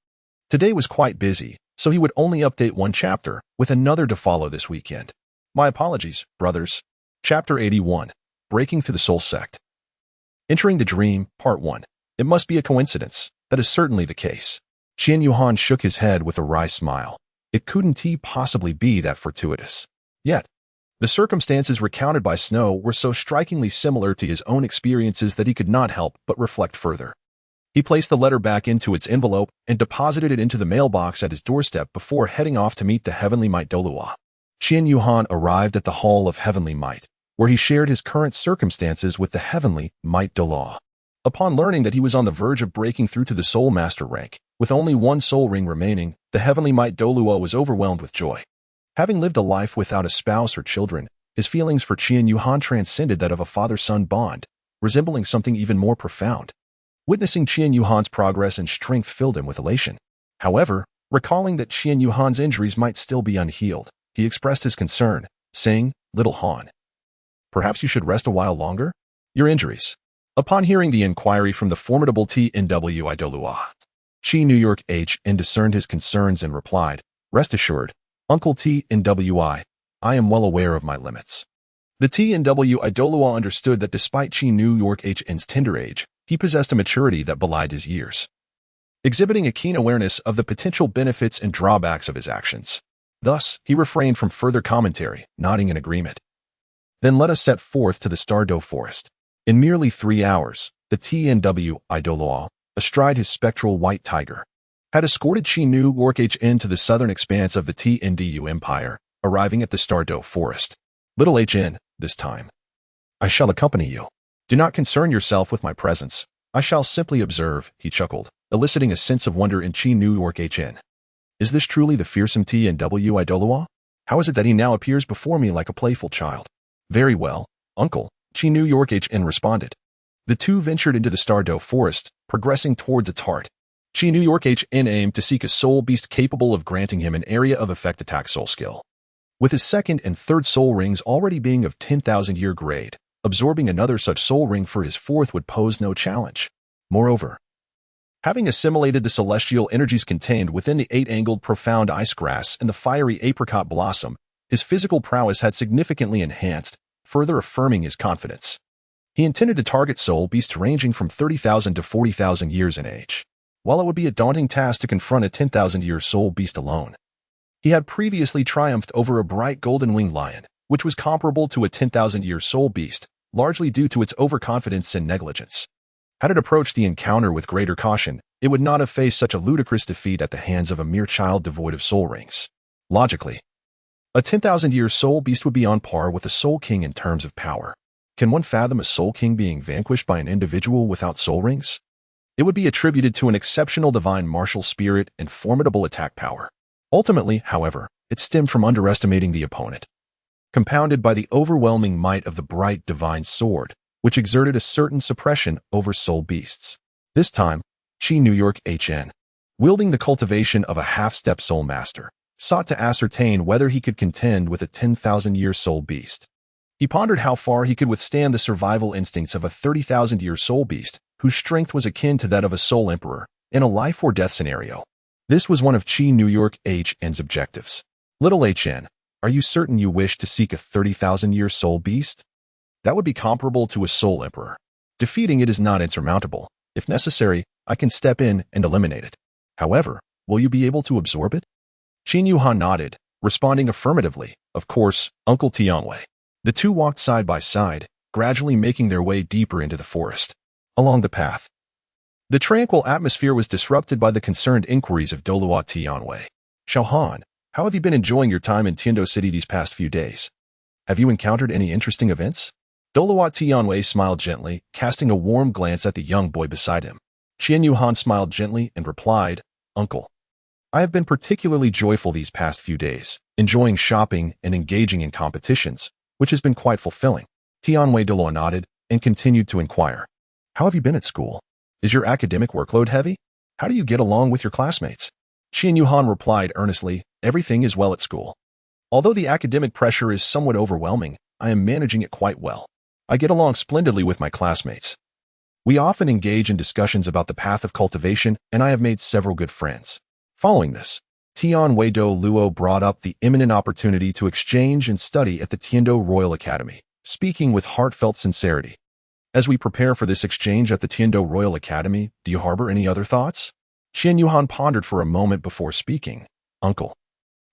Today was quite busy, so he would only update one chapter, with another to follow this weekend. My apologies, brothers. Chapter 81, Breaking Through the Soul Sect. Entering the Dream, Part 1. It must be a coincidence. That is certainly the case. Qian Yuhan shook his head with a wry smile. It couldn't possibly be that fortuitous. Yet, the circumstances recounted by Snow were so strikingly similar to his own experiences that he could not help but reflect further. He placed the letter back into its envelope and deposited it into the mailbox at his doorstep before heading off to meet the Heavenly Might Douluo. Qian Yuhan arrived at the Hall of Heavenly Might, where he shared his current circumstances with the Heavenly Might Douluo. Upon learning that he was on the verge of breaking through to the Soul Master rank, with only one soul ring remaining, the Heavenly Might Douluo was overwhelmed with joy. Having lived a life without a spouse or children, his feelings for Qian Yuhan transcended that of a father-son bond, resembling something even more profound. Witnessing Qian Yuhan's progress and strength filled him with elation. However, recalling that Qian Yuhan's injuries might still be unhealed, he expressed his concern, saying, "Little Han, perhaps you should rest a while longer? Your injuries." Upon hearing the inquiry from the formidable TNWI Douluo, Chi New York HN discerned his concerns and replied, "Rest assured, Uncle TNWI, I am well aware of my limits." The TNWI Douluo understood that despite Chi New York HN's tender age, he possessed a maturity that belied his years, exhibiting a keen awareness of the potential benefits and drawbacks of his actions. Thus, he refrained from further commentary, nodding in agreement. Then let us set forth to the Stardow Forest. In merely 3 hours, the TNWI Douluo astride his spectral white tiger, had escorted New York HN to the southern expanse of the TNDU Empire, arriving at the Douluo forest. Little HN, this time. I shall accompany you. Do not concern yourself with my presence. I shall simply observe, he chuckled, eliciting a sense of wonder in New York HN. Is this truly the fearsome TNW Douluo? How is it that he now appears before me like a playful child? Very well, uncle, New York HN responded. The two ventured into the Douluo forest, progressing towards its heart. New York HN aimed to seek a soul beast capable of granting him an area of effect attack soul skill. With his second and third soul rings already being of 10,000-year grade, absorbing another such soul ring for his fourth would pose no challenge. Moreover, having assimilated the celestial energies contained within the eight-angled profound ice grass and the fiery apricot blossom, his physical prowess had significantly enhanced, further affirming his confidence. He intended to target soul beasts ranging from 30,000 to 40,000 years in age. While it would be a daunting task to confront a 10,000-year soul beast alone, he had previously triumphed over a bright golden-winged lion, which was comparable to a 10,000-year soul beast, largely due to its overconfidence and negligence. Had it approached the encounter with greater caution, it would not have faced such a ludicrous defeat at the hands of a mere child devoid of soul rings. Logically, a 10,000-year soul beast would be on par with a soul king in terms of power. Can one fathom a soul king being vanquished by an individual without soul rings? It would be attributed to an exceptional divine martial spirit and formidable attack power. Ultimately, however, it stemmed from underestimating the opponent, compounded by the overwhelming might of the bright divine sword, which exerted a certain suppression over soul beasts. This time, New York HN, wielding the cultivation of a half-step soul master, sought to ascertain whether he could contend with a 10,000-year soul beast. He pondered how far he could withstand the survival instincts of a 30,000-year soul beast, whose strength was akin to that of a soul emperor, in a life-or-death scenario. This was one of New York HN's objectives. Little HN, are you certain you wish to seek a 30,000-year soul beast? That would be comparable to a soul emperor. Defeating it is not insurmountable. If necessary, I can step in and eliminate it. However, will you be able to absorb it? Qin Yuhan nodded, responding affirmatively, of course, Uncle Tianwei. The two walked side by side, gradually making their way deeper into the forest. Along the path, the tranquil atmosphere was disrupted by the concerned inquiries of Douluo Tianwei. Xiaohan, how have you been enjoying your time in Tiando City these past few days? Have you encountered any interesting events? Douluo Tianwei smiled gently, casting a warm glance at the young boy beside him. Qian Yuhan smiled gently and replied, Uncle, I have been particularly joyful these past few days, enjoying shopping and engaging in competitions, which has been quite fulfilling. Tianwei Douluo nodded and continued to inquire. How have you been at school? Is your academic workload heavy? How do you get along with your classmates? Qian Yuhan replied earnestly, everything is well at school. Although the academic pressure is somewhat overwhelming, I am managing it quite well. I get along splendidly with my classmates. We often engage in discussions about the path of cultivation, and I have made several good friends. Following this, Tianwei Douluo brought up the imminent opportunity to exchange and study at the Tiando Royal Academy, speaking with heartfelt sincerity. As we prepare for this exchange at the Tiando Royal Academy, do you harbor any other thoughts? Qian Yuhan pondered for a moment before speaking. Uncle,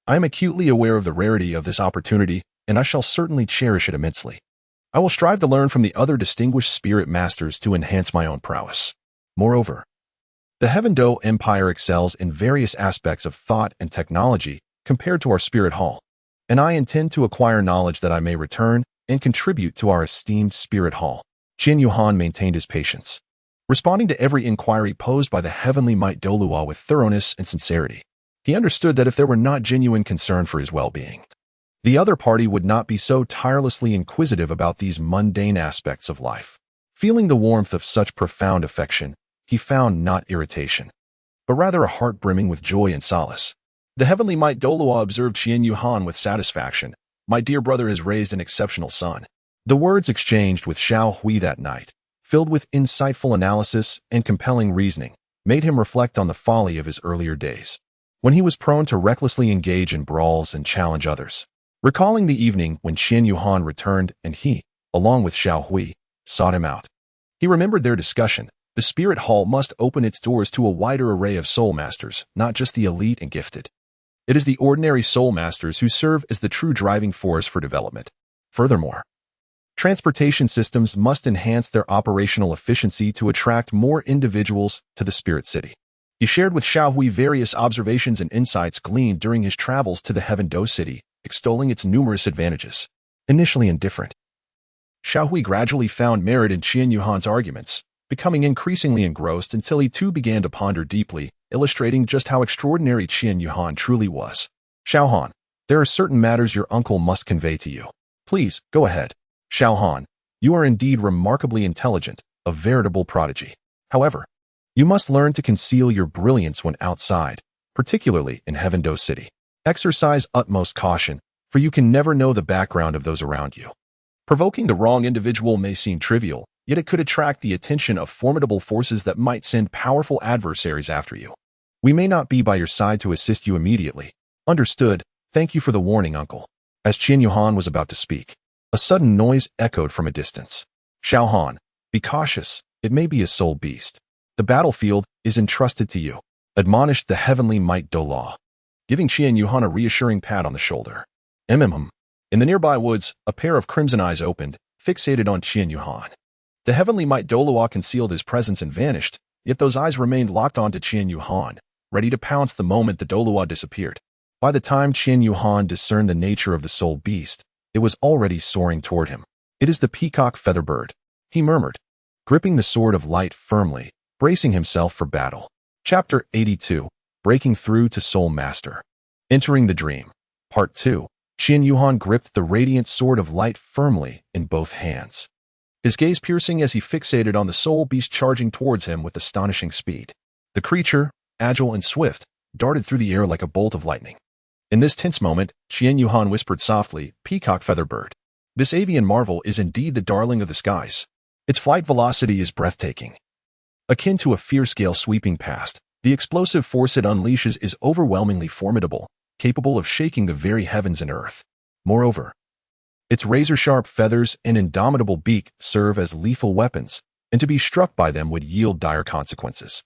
I am acutely aware of the rarity of this opportunity, and I shall certainly cherish it immensely. I will strive to learn from the other distinguished spirit masters to enhance my own prowess. Moreover, the Heaven Do Empire excels in various aspects of thought and technology compared to our spirit hall, and I intend to acquire knowledge that I may return and contribute to our esteemed spirit hall. Qian Yuhan maintained his patience, responding to every inquiry posed by the heavenly might Douluo with thoroughness and sincerity. He understood that if there were not genuine concern for his well-being, the other party would not be so tirelessly inquisitive about these mundane aspects of life. Feeling the warmth of such profound affection, he found not irritation, but rather a heart brimming with joy and solace. The heavenly might Douluo observed Qian Yuhan with satisfaction. My dear brother has raised an exceptional son. The words exchanged with Xiao Hui that night, filled with insightful analysis and compelling reasoning, made him reflect on the folly of his earlier days, when he was prone to recklessly engage in brawls and challenge others. Recalling the evening when Qian Yuhan returned and he, along with Xiao Hui, sought him out, he remembered their discussion. The Spirit Hall must open its doors to a wider array of soul masters, not just the elite and gifted. It is the ordinary soul masters who serve as the true driving force for development. Furthermore, Transportation systems must enhance their operational efficiency to attract more individuals to the Spirit City. He shared with Xiaohui various observations and insights gleaned during his travels to the Heaven Do City, extolling its numerous advantages. Initially indifferent, Xiaohui gradually found merit in Qian Yuhan's arguments, becoming increasingly engrossed until he too began to ponder deeply, illustrating just how extraordinary Qian Yuhan truly was. Xiaohan, there are certain matters your uncle must convey to you. Please, go ahead. Xiaohan, you are indeed remarkably intelligent, a veritable prodigy. However, you must learn to conceal your brilliance when outside, particularly in Heaven Do City. Exercise utmost caution, for you can never know the background of those around you. Provoking the wrong individual may seem trivial, yet it could attract the attention of formidable forces that might send powerful adversaries after you. We may not be by your side to assist you immediately. Understood. Thank you for the warning, uncle. As Qian Yuhan was about to speak, a sudden noise echoed from a distance. Xiaohan, be cautious. It may be a soul beast. The battlefield is entrusted to you, admonished the heavenly might Douluo, giving Qian Yuhan a reassuring pat on the shoulder. In the nearby woods, a pair of crimson eyes opened, fixated on Qian Yuhan. The heavenly might Douluo concealed his presence and vanished, yet those eyes remained locked onto Qian Yuhan, ready to pounce the moment the Douluo disappeared. By the time Qian Yuhan discerned the nature of the soul beast, it was already soaring toward him. It is the peacock feather bird, he murmured, gripping the sword of light firmly, bracing himself for battle. Chapter 82, Breaking Through to Soul Master. Entering the Dream. Part 2. Qian Yuhan gripped the radiant sword of light firmly in both hands, his gaze piercing as he fixated on the soul beast charging towards him with astonishing speed. The creature, agile and swift, darted through the air like a bolt of lightning. In this tense moment, Qian Yuhan whispered softly, "Peacock feather bird. This avian marvel is indeed the darling of the skies. Its flight velocity is breathtaking. Akin to a fierce gale sweeping past, the explosive force it unleashes is overwhelmingly formidable, capable of shaking the very heavens and earth. Moreover, its razor-sharp feathers and indomitable beak serve as lethal weapons, and to be struck by them would yield dire consequences."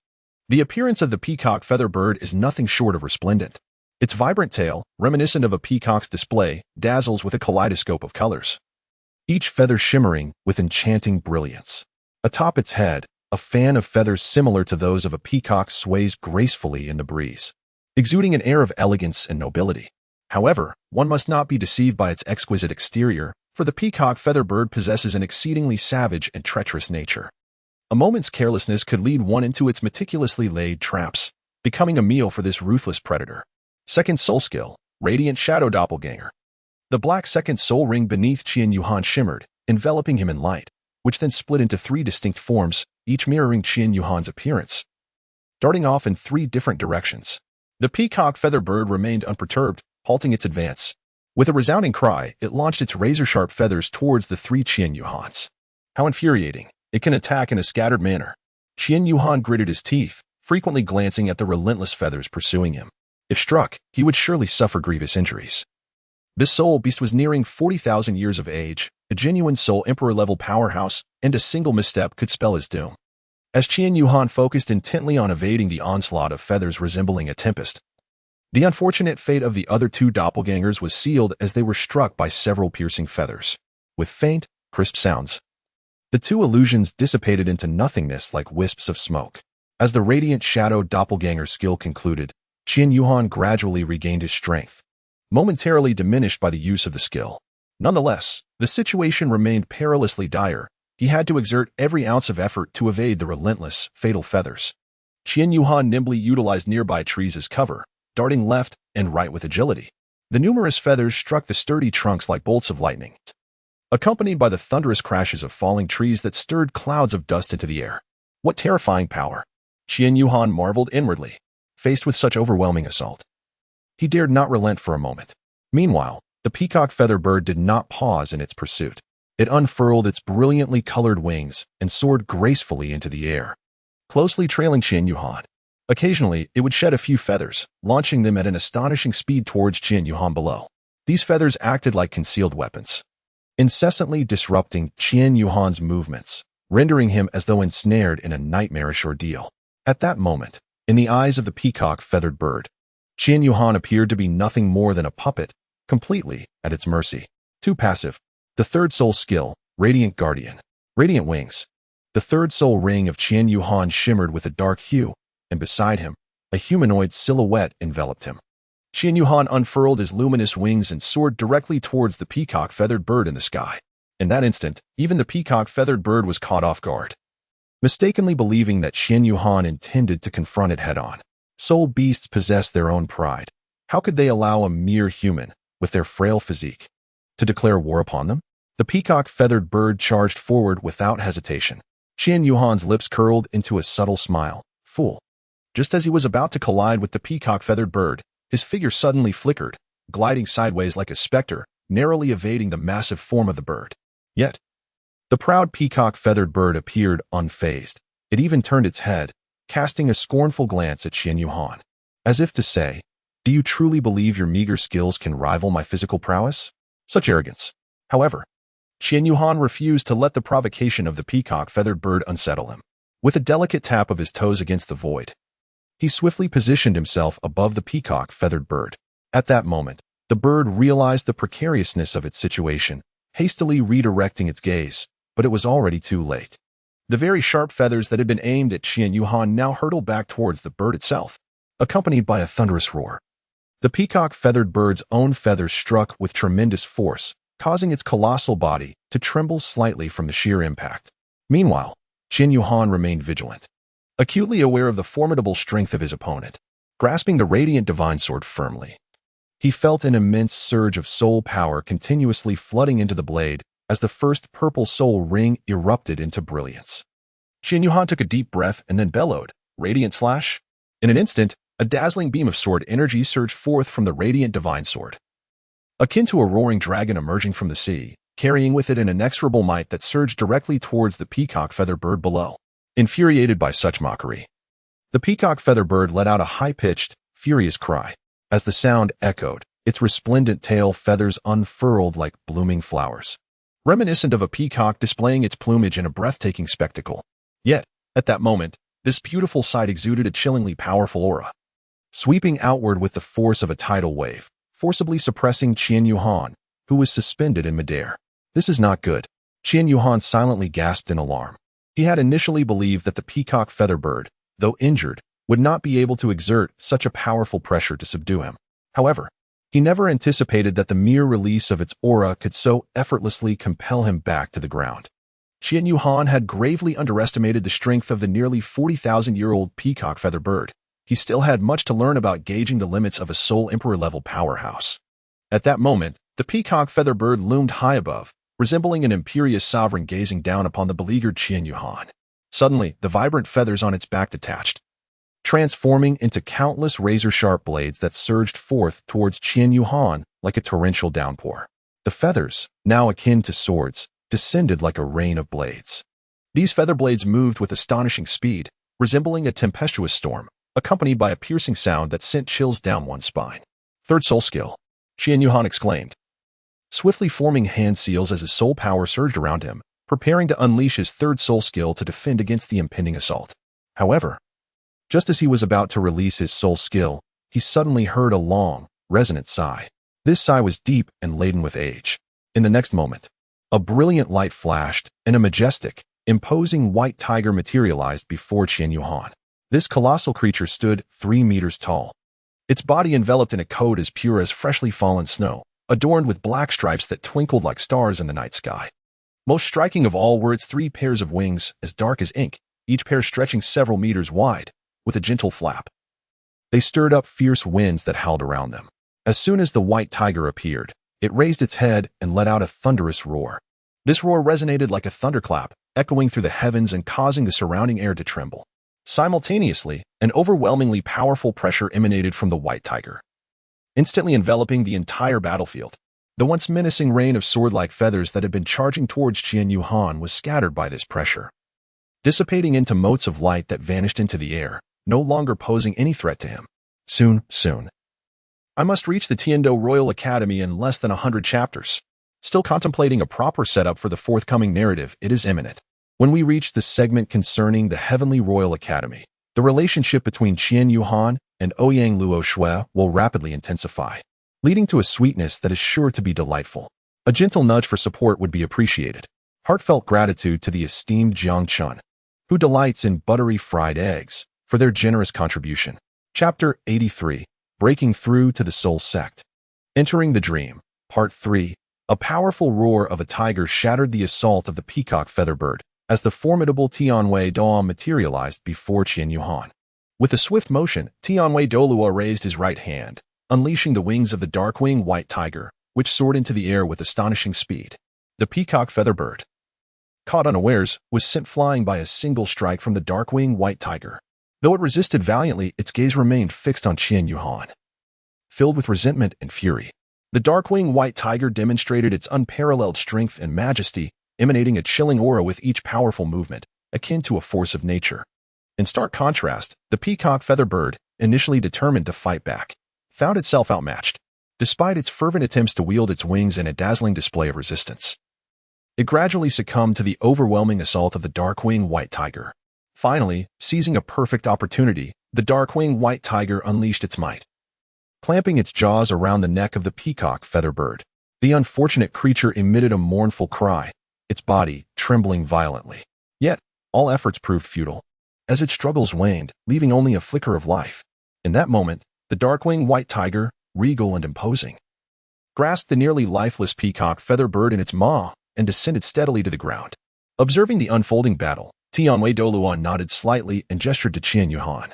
The appearance of the peacock feather bird is nothing short of resplendent. Its vibrant tail, reminiscent of a peacock's display, dazzles with a kaleidoscope of colors, each feather shimmering with enchanting brilliance. Atop its head, a fan of feathers similar to those of a peacock sways gracefully in the breeze, exuding an air of elegance and nobility. However, one must not be deceived by its exquisite exterior, for the peacock feather bird possesses an exceedingly savage and treacherous nature. A moment's carelessness could lead one into its meticulously laid traps, becoming a meal for this ruthless predator. Second soul skill, Radiant Shadow Doppelganger. The black second soul ring beneath Qian Yuhan shimmered, enveloping him in light, which then split into 3 distinct forms, each mirroring Qian Yuhan's appearance, darting off in 3 different directions. The peacock feather bird remained unperturbed, halting its advance. With a resounding cry, it launched its razor-sharp feathers towards the 3 Qian Yuhans. How infuriating! It can attack in a scattered manner. Qian Yuhan gritted his teeth, frequently glancing at the relentless feathers pursuing him. If struck, he would surely suffer grievous injuries. This soul beast was nearing 40,000 years of age, a genuine soul emperor-level powerhouse, and a single misstep could spell his doom. As Qian Yuhan focused intently on evading the onslaught of feathers resembling a tempest, the unfortunate fate of the other 2 doppelgangers was sealed as they were struck by several piercing feathers. With faint, crisp sounds, the 2 illusions dissipated into nothingness like wisps of smoke. As the radiant shadow doppelganger skill concluded, Qian Yuhan gradually regained his strength, momentarily diminished by the use of the skill. Nonetheless, the situation remained perilously dire. He had to exert every ounce of effort to evade the relentless, fatal feathers. Qian Yuhan nimbly utilized nearby trees as cover, darting left and right with agility. The numerous feathers struck the sturdy trunks like bolts of lightning, accompanied by the thunderous crashes of falling trees that stirred clouds of dust into the air. What terrifying power! Qian Yuhan marveled inwardly, faced with such overwhelming assault. He dared not relent for a moment. Meanwhile, the peacock feather bird did not pause in its pursuit. It unfurled its brilliantly colored wings and soared gracefully into the air, closely trailing Qian Yuhan. Occasionally, it would shed a few feathers, launching them at an astonishing speed towards Qian Yuhan below. These feathers acted like concealed weapons, incessantly disrupting Qian Yuhan's movements, rendering him as though ensnared in a nightmarish ordeal. At that moment, in the eyes of the peacock-feathered bird, Qian Yuhan appeared to be nothing more than a puppet, completely at its mercy. Too passive. The 3rd soul skill, Radiant Guardian. Radiant Wings. The third soul ring of Qian Yuhan shimmered with a dark hue, and beside him, a humanoid silhouette enveloped him. Qian Yuhan unfurled his luminous wings and soared directly towards the peacock-feathered bird in the sky. In that instant, even the peacock-feathered bird was caught off guard, mistakenly believing that Qian Yuhan intended to confront it head-on. Soul beasts possess their own pride. How could they allow a mere human, with their frail physique, to declare war upon them? The peacock-feathered bird charged forward without hesitation. Qian Yuhan's lips curled into a subtle smile. Fool. Just as he was about to collide with the peacock-feathered bird, his figure suddenly flickered, gliding sideways like a specter, narrowly evading the massive form of the bird. Yet, the proud peacock-feathered bird appeared unfazed. It even turned its head, casting a scornful glance at Qian Yuhan, as if to say, "Do you truly believe your meager skills can rival my physical prowess?" Such arrogance. However, Qian Yuhan refused to let the provocation of the peacock-feathered bird unsettle him. With a delicate tap of his toes against the void, he swiftly positioned himself above the peacock-feathered bird. At that moment, the bird realized the precariousness of its situation, hastily redirecting its gaze, but it was already too late. The very sharp feathers that had been aimed at Qian Yuhan now hurtled back towards the bird itself, accompanied by a thunderous roar. The peacock-feathered bird's own feathers struck with tremendous force, causing its colossal body to tremble slightly from the sheer impact. Meanwhile, Qian Yuhan remained vigilant, acutely aware of the formidable strength of his opponent. Grasping the radiant divine sword firmly, he felt an immense surge of soul power continuously flooding into the blade as the first purple soul ring erupted into brilliance. Qian Yuhan took a deep breath and then bellowed, "Radiant slash!" In an instant, a dazzling beam of sword energy surged forth from the radiant divine sword, akin to a roaring dragon emerging from the sea, carrying with it an inexorable might that surged directly towards the peacock-feather bird below. Infuriated by such mockery, the peacock-feather bird let out a high-pitched, furious cry. As the sound echoed, its resplendent tail feathers unfurled like blooming flowers, reminiscent of a peacock displaying its plumage in a breathtaking spectacle. Yet, at that moment, this beautiful sight exuded a chillingly powerful aura, sweeping outward with the force of a tidal wave, forcibly suppressing Qian Yuhan, who was suspended in midair. "This is not good." Qian Yuhan silently gasped in alarm. He had initially believed that the peacock-feather bird, though injured, would not be able to exert such a powerful pressure to subdue him. However, he never anticipated that the mere release of its aura could so effortlessly compel him back to the ground. Qian Yuhan had gravely underestimated the strength of the nearly 40,000-year-old peacock-feather bird. He still had much to learn about gauging the limits of a Soul Emperor-level powerhouse. At that moment, the peacock-feather bird loomed high above, resembling an imperious sovereign gazing down upon the beleaguered Qian Yuhan. Suddenly, the vibrant feathers on its back detached, transforming into countless razor-sharp blades that surged forth towards Qian Yuhan like a torrential downpour. The feathers, now akin to swords, descended like a rain of blades. These feather blades moved with astonishing speed, resembling a tempestuous storm, accompanied by a piercing sound that sent chills down one's spine. "Third soul skill," Qian Yuhan exclaimed, swiftly forming hand seals as his soul power surged around him, preparing to unleash his third soul skill to defend against the impending assault. However, just as he was about to release his soul skill, he suddenly heard a long, resonant sigh. This sigh was deep and laden with age. In the next moment, a brilliant light flashed, and a majestic, imposing white tiger materialized before Qian Yuhan. This colossal creature stood 3 meters tall, its body enveloped in a coat as pure as freshly fallen snow, adorned with black stripes that twinkled like stars in the night sky. Most striking of all were its 3 pairs of wings, as dark as ink, each pair stretching several meters wide, with a gentle flap. They stirred up fierce winds that howled around them. As soon as the white tiger appeared, it raised its head and let out a thunderous roar. This roar resonated like a thunderclap, echoing through the heavens and causing the surrounding air to tremble. Simultaneously, an overwhelmingly powerful pressure emanated from the white tiger, instantly enveloping the entire battlefield. The once menacing rain of sword-like feathers that had been charging towards Qian Yuhan was scattered by this pressure, dissipating into motes of light that vanished into the air, no longer posing any threat to him. Soon. I must reach the Tiando Royal Academy in less than 100 chapters. Still contemplating a proper setup for the forthcoming narrative, it is imminent. When we reach the segment concerning the Heavenly Royal Academy, the relationship between Qian Yuhan and Ouyang Luo Shui will rapidly intensify, leading to a sweetness that is sure to be delightful. A gentle nudge for support would be appreciated. Heartfelt gratitude to the esteemed Jiang Chun, who delights in buttery fried eggs, for their generous contribution. Chapter 83. Breaking Through to the Soul Sect. Entering the Dream. Part 3. A powerful roar of a tiger shattered the assault of the peacock featherbird as the formidable Tianwei Douluo materialized before Qian Yuhan. With a swift motion, Tianwei Douluo raised his right hand, unleashing the wings of the dark-winged white tiger, which soared into the air with astonishing speed. The peacock featherbird, caught unawares, was sent flying by a single strike from the dark-winged white tiger. Though it resisted valiantly, its gaze remained fixed on Qian Yuhan. Filled with resentment and fury, the dark-winged white tiger demonstrated its unparalleled strength and majesty, emanating a chilling aura with each powerful movement, akin to a force of nature. In stark contrast, the peacock featherbird, initially determined to fight back, found itself outmatched, despite its fervent attempts to wield its wings in a dazzling display of resistance. It gradually succumbed to the overwhelming assault of the dark-winged white tiger. Finally, seizing a perfect opportunity, the dark-winged white tiger unleashed its might. Clamping its jaws around the neck of the peacock featherbird, the unfortunate creature emitted a mournful cry, its body trembling violently. Yet, all efforts proved futile, as its struggles waned, leaving only a flicker of life. In that moment, the dark-winged white tiger, regal and imposing, grasped the nearly lifeless peacock featherbird in its maw and descended steadily to the ground. Observing the unfolding battle, Tianwei Douluo nodded slightly and gestured to Qian Yuhan,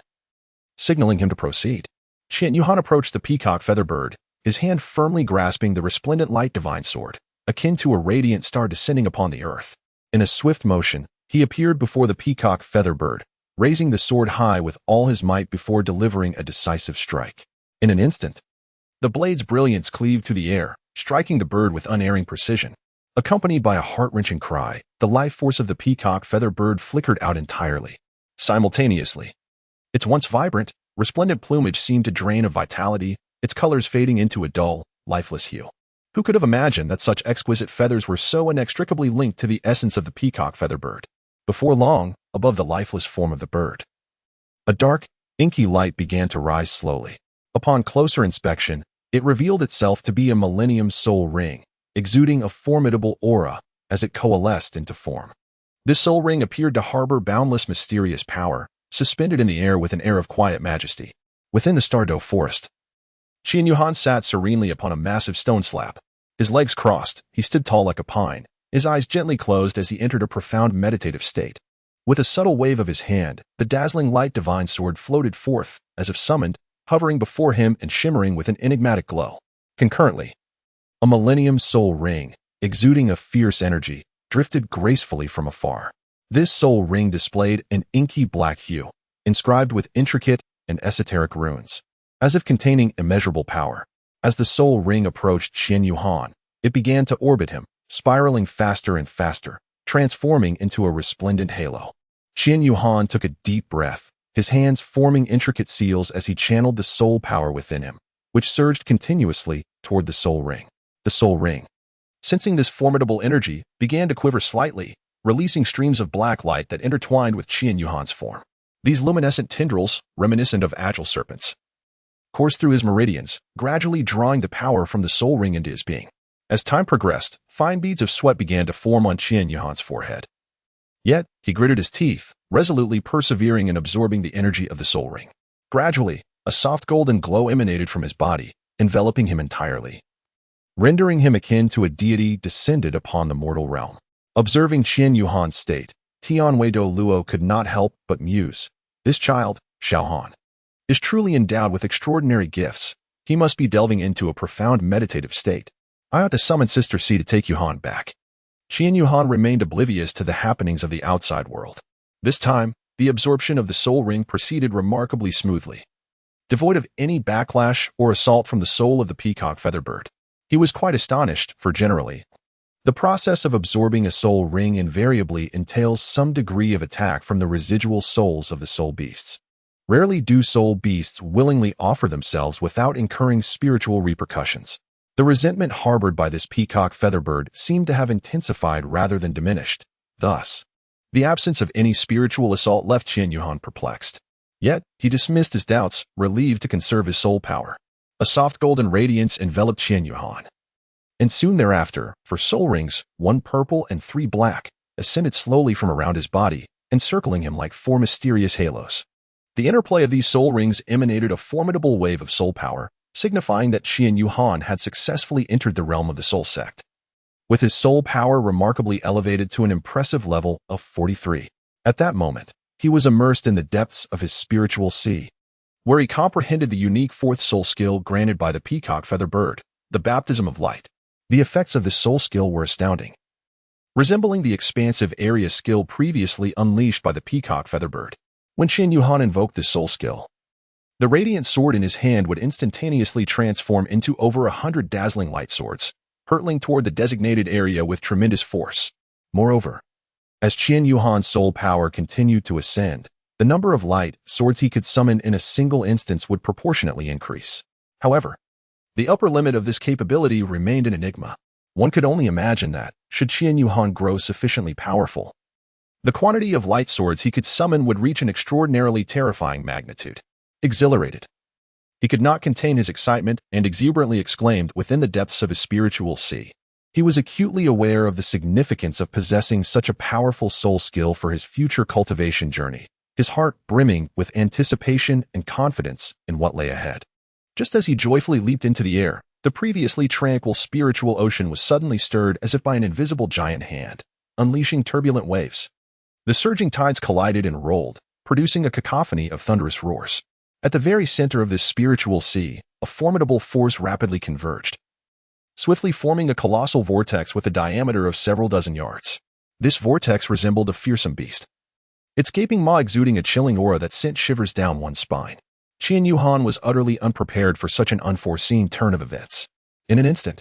signaling him to proceed. Qian Yuhan approached the peacock featherbird, his hand firmly grasping the resplendent light divine sword, akin to a radiant star descending upon the earth. In a swift motion, he appeared before the peacock featherbird, raising the sword high with all his might before delivering a decisive strike. In an instant, the blade's brilliance cleaved through the air, striking the bird with unerring precision. Accompanied by a heart-wrenching cry, the life force of the peacock featherbird flickered out entirely. Simultaneously, its once vibrant, resplendent plumage seemed to drain of vitality, its colors fading into a dull, lifeless hue. Who could have imagined that such exquisite feathers were so inextricably linked to the essence of the peacock featherbird? Before long, above the lifeless form of the bird, a dark, inky light began to rise slowly. Upon closer inspection, it revealed itself to be a millennium soul ring, exuding a formidable aura as it coalesced into form. This soul ring appeared to harbor boundless mysterious power, suspended in the air with an air of quiet majesty. Within the Stardow forest, Qian Yuhan sat serenely upon a massive stone slab. His legs crossed, he stood tall like a pine, his eyes gently closed as he entered a profound meditative state. With a subtle wave of his hand, the dazzling light divine sword floated forth, as if summoned, hovering before him and shimmering with an enigmatic glow. Concurrently, a millennium soul ring, exuding a fierce energy, drifted gracefully from afar. This soul ring displayed an inky black hue, inscribed with intricate and esoteric runes, as if containing immeasurable power. As the soul ring approached Qian Yuhan, it began to orbit him, spiraling faster and faster, transforming into a resplendent halo. Qian Yuhan took a deep breath, his hands forming intricate seals as he channeled the soul power within him, which surged continuously toward the soul ring. The soul ring, sensing this formidable energy, began to quiver slightly, releasing streams of black light that intertwined with Qian Yuhan's form. These luminescent tendrils, reminiscent of agile serpents, coursed through his meridians, gradually drawing the power from the soul ring into his being. As time progressed, fine beads of sweat began to form on Qian Yuhan's forehead. Yet, he gritted his teeth, resolutely persevering in absorbing the energy of the soul ring. Gradually, a soft golden glow emanated from his body, enveloping him entirely, rendering him akin to a deity descended upon the mortal realm. Observing Qian Yuhan's state, Tianwei Douluo could not help but muse. This child, Xiaohan, is truly endowed with extraordinary gifts. He must be delving into a profound meditative state. I ought to summon Sister C to take Yuhan back. Qian Yuhan remained oblivious to the happenings of the outside world. This time, the absorption of the soul ring proceeded remarkably smoothly, devoid of any backlash or assault from the soul of the peacock featherbird. He was quite astonished, for generally, the process of absorbing a soul ring invariably entails some degree of attack from the residual souls of the soul beasts. Rarely do soul beasts willingly offer themselves without incurring spiritual repercussions. The resentment harbored by this peacock featherbird seemed to have intensified rather than diminished. Thus, the absence of any spiritual assault left Qian Yuhan perplexed. Yet, he dismissed his doubts, relieved to conserve his soul power. A soft golden radiance enveloped Qian Yuhan, And soon thereafter, 4 soul rings, 1 purple and 3 black, ascended slowly from around his body, encircling him like 4 mysterious halos. The interplay of these soul rings emanated a formidable wave of soul power, signifying that Qian Yuhan had successfully entered the realm of the soul sect. With his soul power remarkably elevated to an impressive level of 43. At that moment, he was immersed in the depths of his spiritual sea, where he comprehended the unique 4th soul skill granted by the peacock feather bird, the baptism of light. The effects of this soul skill were astounding. Resembling the expansive area skill previously unleashed by the peacock feather bird, when Qian Yuhan invoked this soul skill, the radiant sword in his hand would instantaneously transform into over 100 dazzling light swords, hurtling toward the designated area with tremendous force. Moreover, as Qian Yuhan's soul power continued to ascend, the number of light swords he could summon in a single instance would proportionately increase. However, the upper limit of this capability remained an enigma. One could only imagine that, should Qian Yuhan grow sufficiently powerful, the quantity of light swords he could summon would reach an extraordinarily terrifying magnitude. Exhilarated, he could not contain his excitement and exuberantly exclaimed within the depths of his spiritual sea. He was acutely aware of the significance of possessing such a powerful soul skill for his future cultivation journey, his heart brimming with anticipation and confidence in what lay ahead. Just as he joyfully leaped into the air, the previously tranquil spiritual ocean was suddenly stirred as if by an invisible giant hand, unleashing turbulent waves. The surging tides collided and rolled, producing a cacophony of thunderous roars. At the very center of this spiritual sea, a formidable force rapidly converged, swiftly forming a colossal vortex with a diameter of several dozen yards. This vortex resembled a fearsome beast, its gaping maw exuding a chilling aura that sent shivers down one's spine. Qian Yuhan was utterly unprepared for such an unforeseen turn of events. In an instant,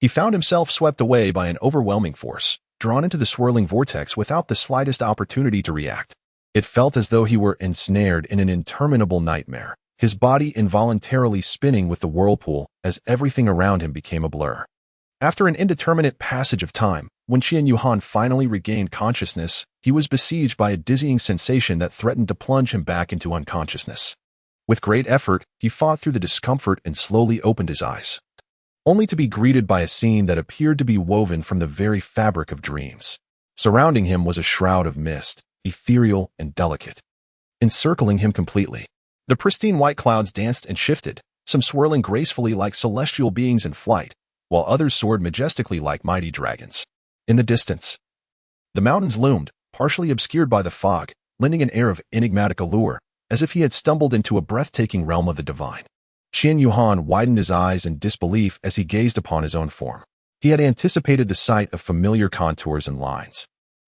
he found himself swept away by an overwhelming force, drawn into the swirling vortex without the slightest opportunity to react. It felt as though he were ensnared in an interminable nightmare, his body involuntarily spinning with the whirlpool as everything around him became a blur. After an indeterminate passage of time, when Qian Yuhan finally regained consciousness, he was besieged by a dizzying sensation that threatened to plunge him back into unconsciousness. With great effort, he fought through the discomfort and slowly opened his eyes, only to be greeted by a scene that appeared to be woven from the very fabric of dreams. Surrounding him was a shroud of mist, ethereal and delicate, encircling him completely. The pristine white clouds danced and shifted, some swirling gracefully like celestial beings in flight, while others soared majestically like mighty dragons. In the distance, the mountains loomed, partially obscured by the fog, lending an air of enigmatic allure, as if he had stumbled into a breathtaking realm of the divine. Qian Yuhan widened his eyes in disbelief as he gazed upon his own form. He had anticipated the sight of familiar contours and lines,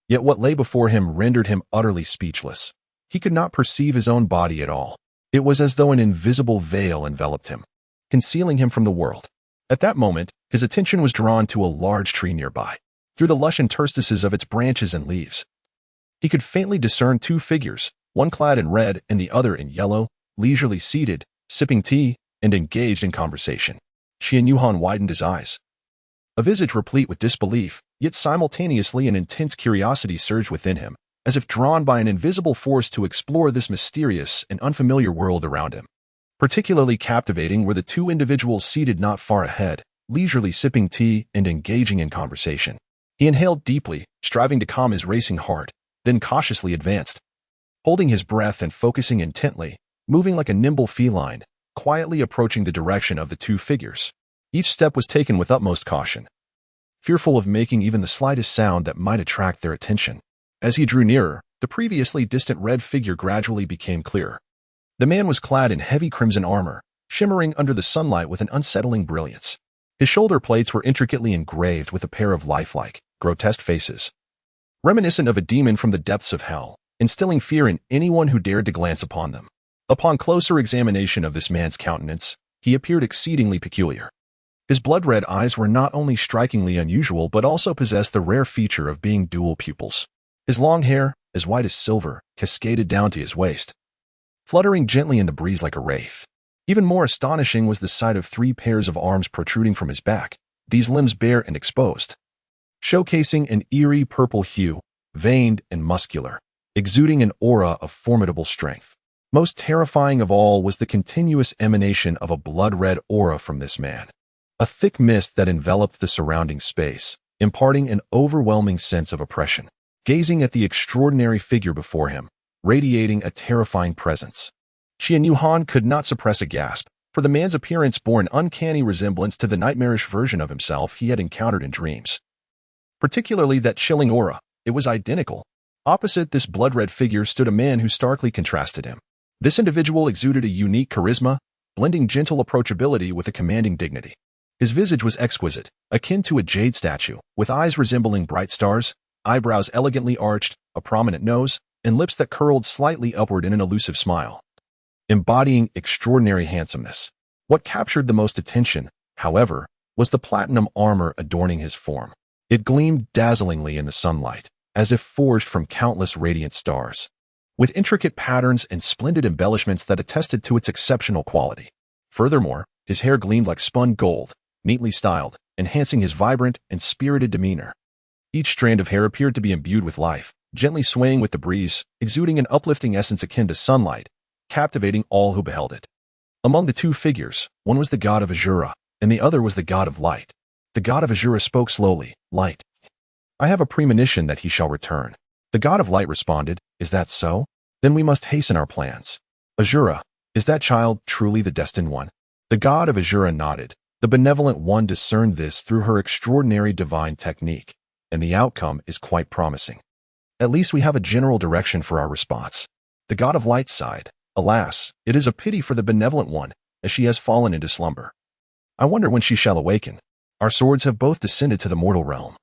yet what lay before him rendered him utterly speechless. He could not perceive his own body at all. It was as though an invisible veil enveloped him, concealing him from the world. At that moment, his attention was drawn to a large tree nearby. Through the lush interstices of its branches and leaves, he could faintly discern 2 figures, one clad in red and the other in yellow, leisurely seated, sipping tea, and engaged in conversation. Qian Yuhan widened his eyes. A visage replete with disbelief, yet simultaneously an intense curiosity surged within him, as if drawn by an invisible force to explore this mysterious and unfamiliar world around him. Particularly captivating were the 2 individuals seated not far ahead, leisurely sipping tea and engaging in conversation. He inhaled deeply, striving to calm his racing heart, then cautiously advanced, holding his breath and focusing intently, moving like a nimble feline, quietly approaching the direction of the 2 figures. Each step was taken with utmost caution, fearful of making even the slightest sound that might attract their attention. As he drew nearer, the previously distant red figure gradually became clearer. The man was clad in heavy crimson armor, shimmering under the sunlight with an unsettling brilliance. His shoulder plates were intricately engraved with a pair of lifelike, grotesque faces, reminiscent of a demon from the depths of hell, instilling fear in anyone who dared to glance upon them. Upon closer examination of this man's countenance, he appeared exceedingly peculiar. His blood-red eyes were not only strikingly unusual but also possessed the rare feature of being dual pupils. His long hair, as white as silver, cascaded down to his waist, fluttering gently in the breeze like a wraith. Even more astonishing was the sight of 3 pairs of arms protruding from his back, these limbs bare and exposed, showcasing an eerie purple hue, veined and muscular, exuding an aura of formidable strength. Most terrifying of all was the continuous emanation of a blood-red aura from this man. a thick mist that enveloped the surrounding space, imparting an overwhelming sense of oppression. Gazing at the extraordinary figure before him, radiating a terrifying presence, Qian Yuhan could not suppress a gasp, for the man's appearance bore an uncanny resemblance to the nightmarish version of himself he had encountered in dreams. Particularly that chilling aura, it was identical. Opposite this blood-red figure stood a man who starkly contrasted him. This individual exuded a unique charisma, blending gentle approachability with a commanding dignity. His visage was exquisite, akin to a jade statue, with eyes resembling bright stars, eyebrows elegantly arched, a prominent nose, and lips that curled slightly upward in an elusive smile, embodying extraordinary handsomeness. What captured the most attention, however, was the platinum armor adorning his form. It gleamed dazzlingly in the sunlight, as if forged from countless radiant stars, with intricate patterns and splendid embellishments that attested to its exceptional quality. Furthermore, his hair gleamed like spun gold, neatly styled, enhancing his vibrant and spirited demeanor. Each strand of hair appeared to be imbued with life, gently swaying with the breeze, exuding an uplifting essence akin to sunlight, captivating all who beheld it. Among the two figures, one was the god of Azura, and the other was the god of light. The god of Azura spoke slowly, "Light. I have a premonition that he shall return." The god of light responded, "Is that so? Then we must hasten our plans." "Azura, is that child truly the destined one?" The god of Azura nodded. The benevolent one discerned this through her extraordinary divine technique, and the outcome is quite promising. At least we have a general direction for our response. The god of light sighed. "Alas, it is a pity for the benevolent one, as she has fallen into slumber. I wonder when she shall awaken. Our swords have both descended to the mortal realm.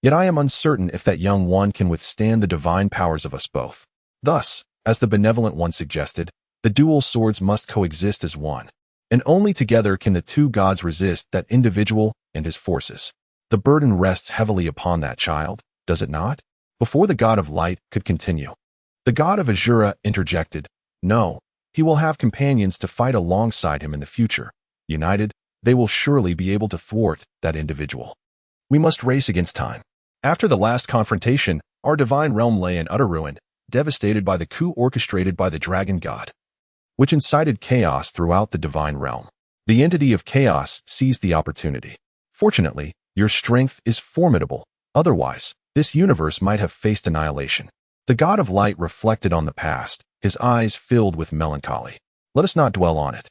Yet I am uncertain if that young one can withstand the divine powers of us both." Thus, as the benevolent one suggested, the dual swords must coexist as one, and only together can the two gods resist that individual and his forces. The burden rests heavily upon that child, does it not? Before the god of light could continue, the god of Azura interjected, "No, he will have companions to fight alongside him in the future. United, they will surely be able to thwart that individual. We must race against time." After the last confrontation, our divine realm lay in utter ruin, devastated by the coup orchestrated by the dragon god, which incited chaos throughout the divine realm. The entity of chaos seized the opportunity. "Fortunately, your strength is formidable. Otherwise, this universe might have faced annihilation." The god of light reflected on the past, his eyes filled with melancholy. "Let us not dwell on it.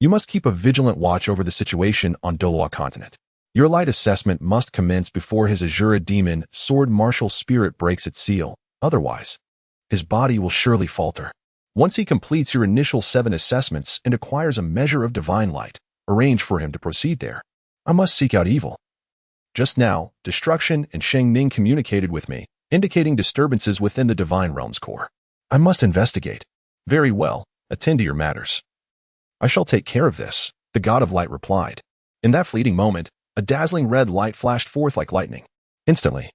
You must keep a vigilant watch over the situation on Douluo continent. Your light assessment must commence before his Azura demon sword martial spirit breaks its seal. Otherwise, his body will surely falter. Once he completes your initial 7 assessments and acquires a measure of divine light, arrange for him to proceed there. I must seek out evil." Just now, Destruction and Sheng Ning communicated with me, indicating disturbances within the divine realm's core. I must investigate. "Very well, attend to your matters." "I shall take care of this," the god of light replied. In that fleeting moment, a dazzling red light flashed forth like lightning. Instantly,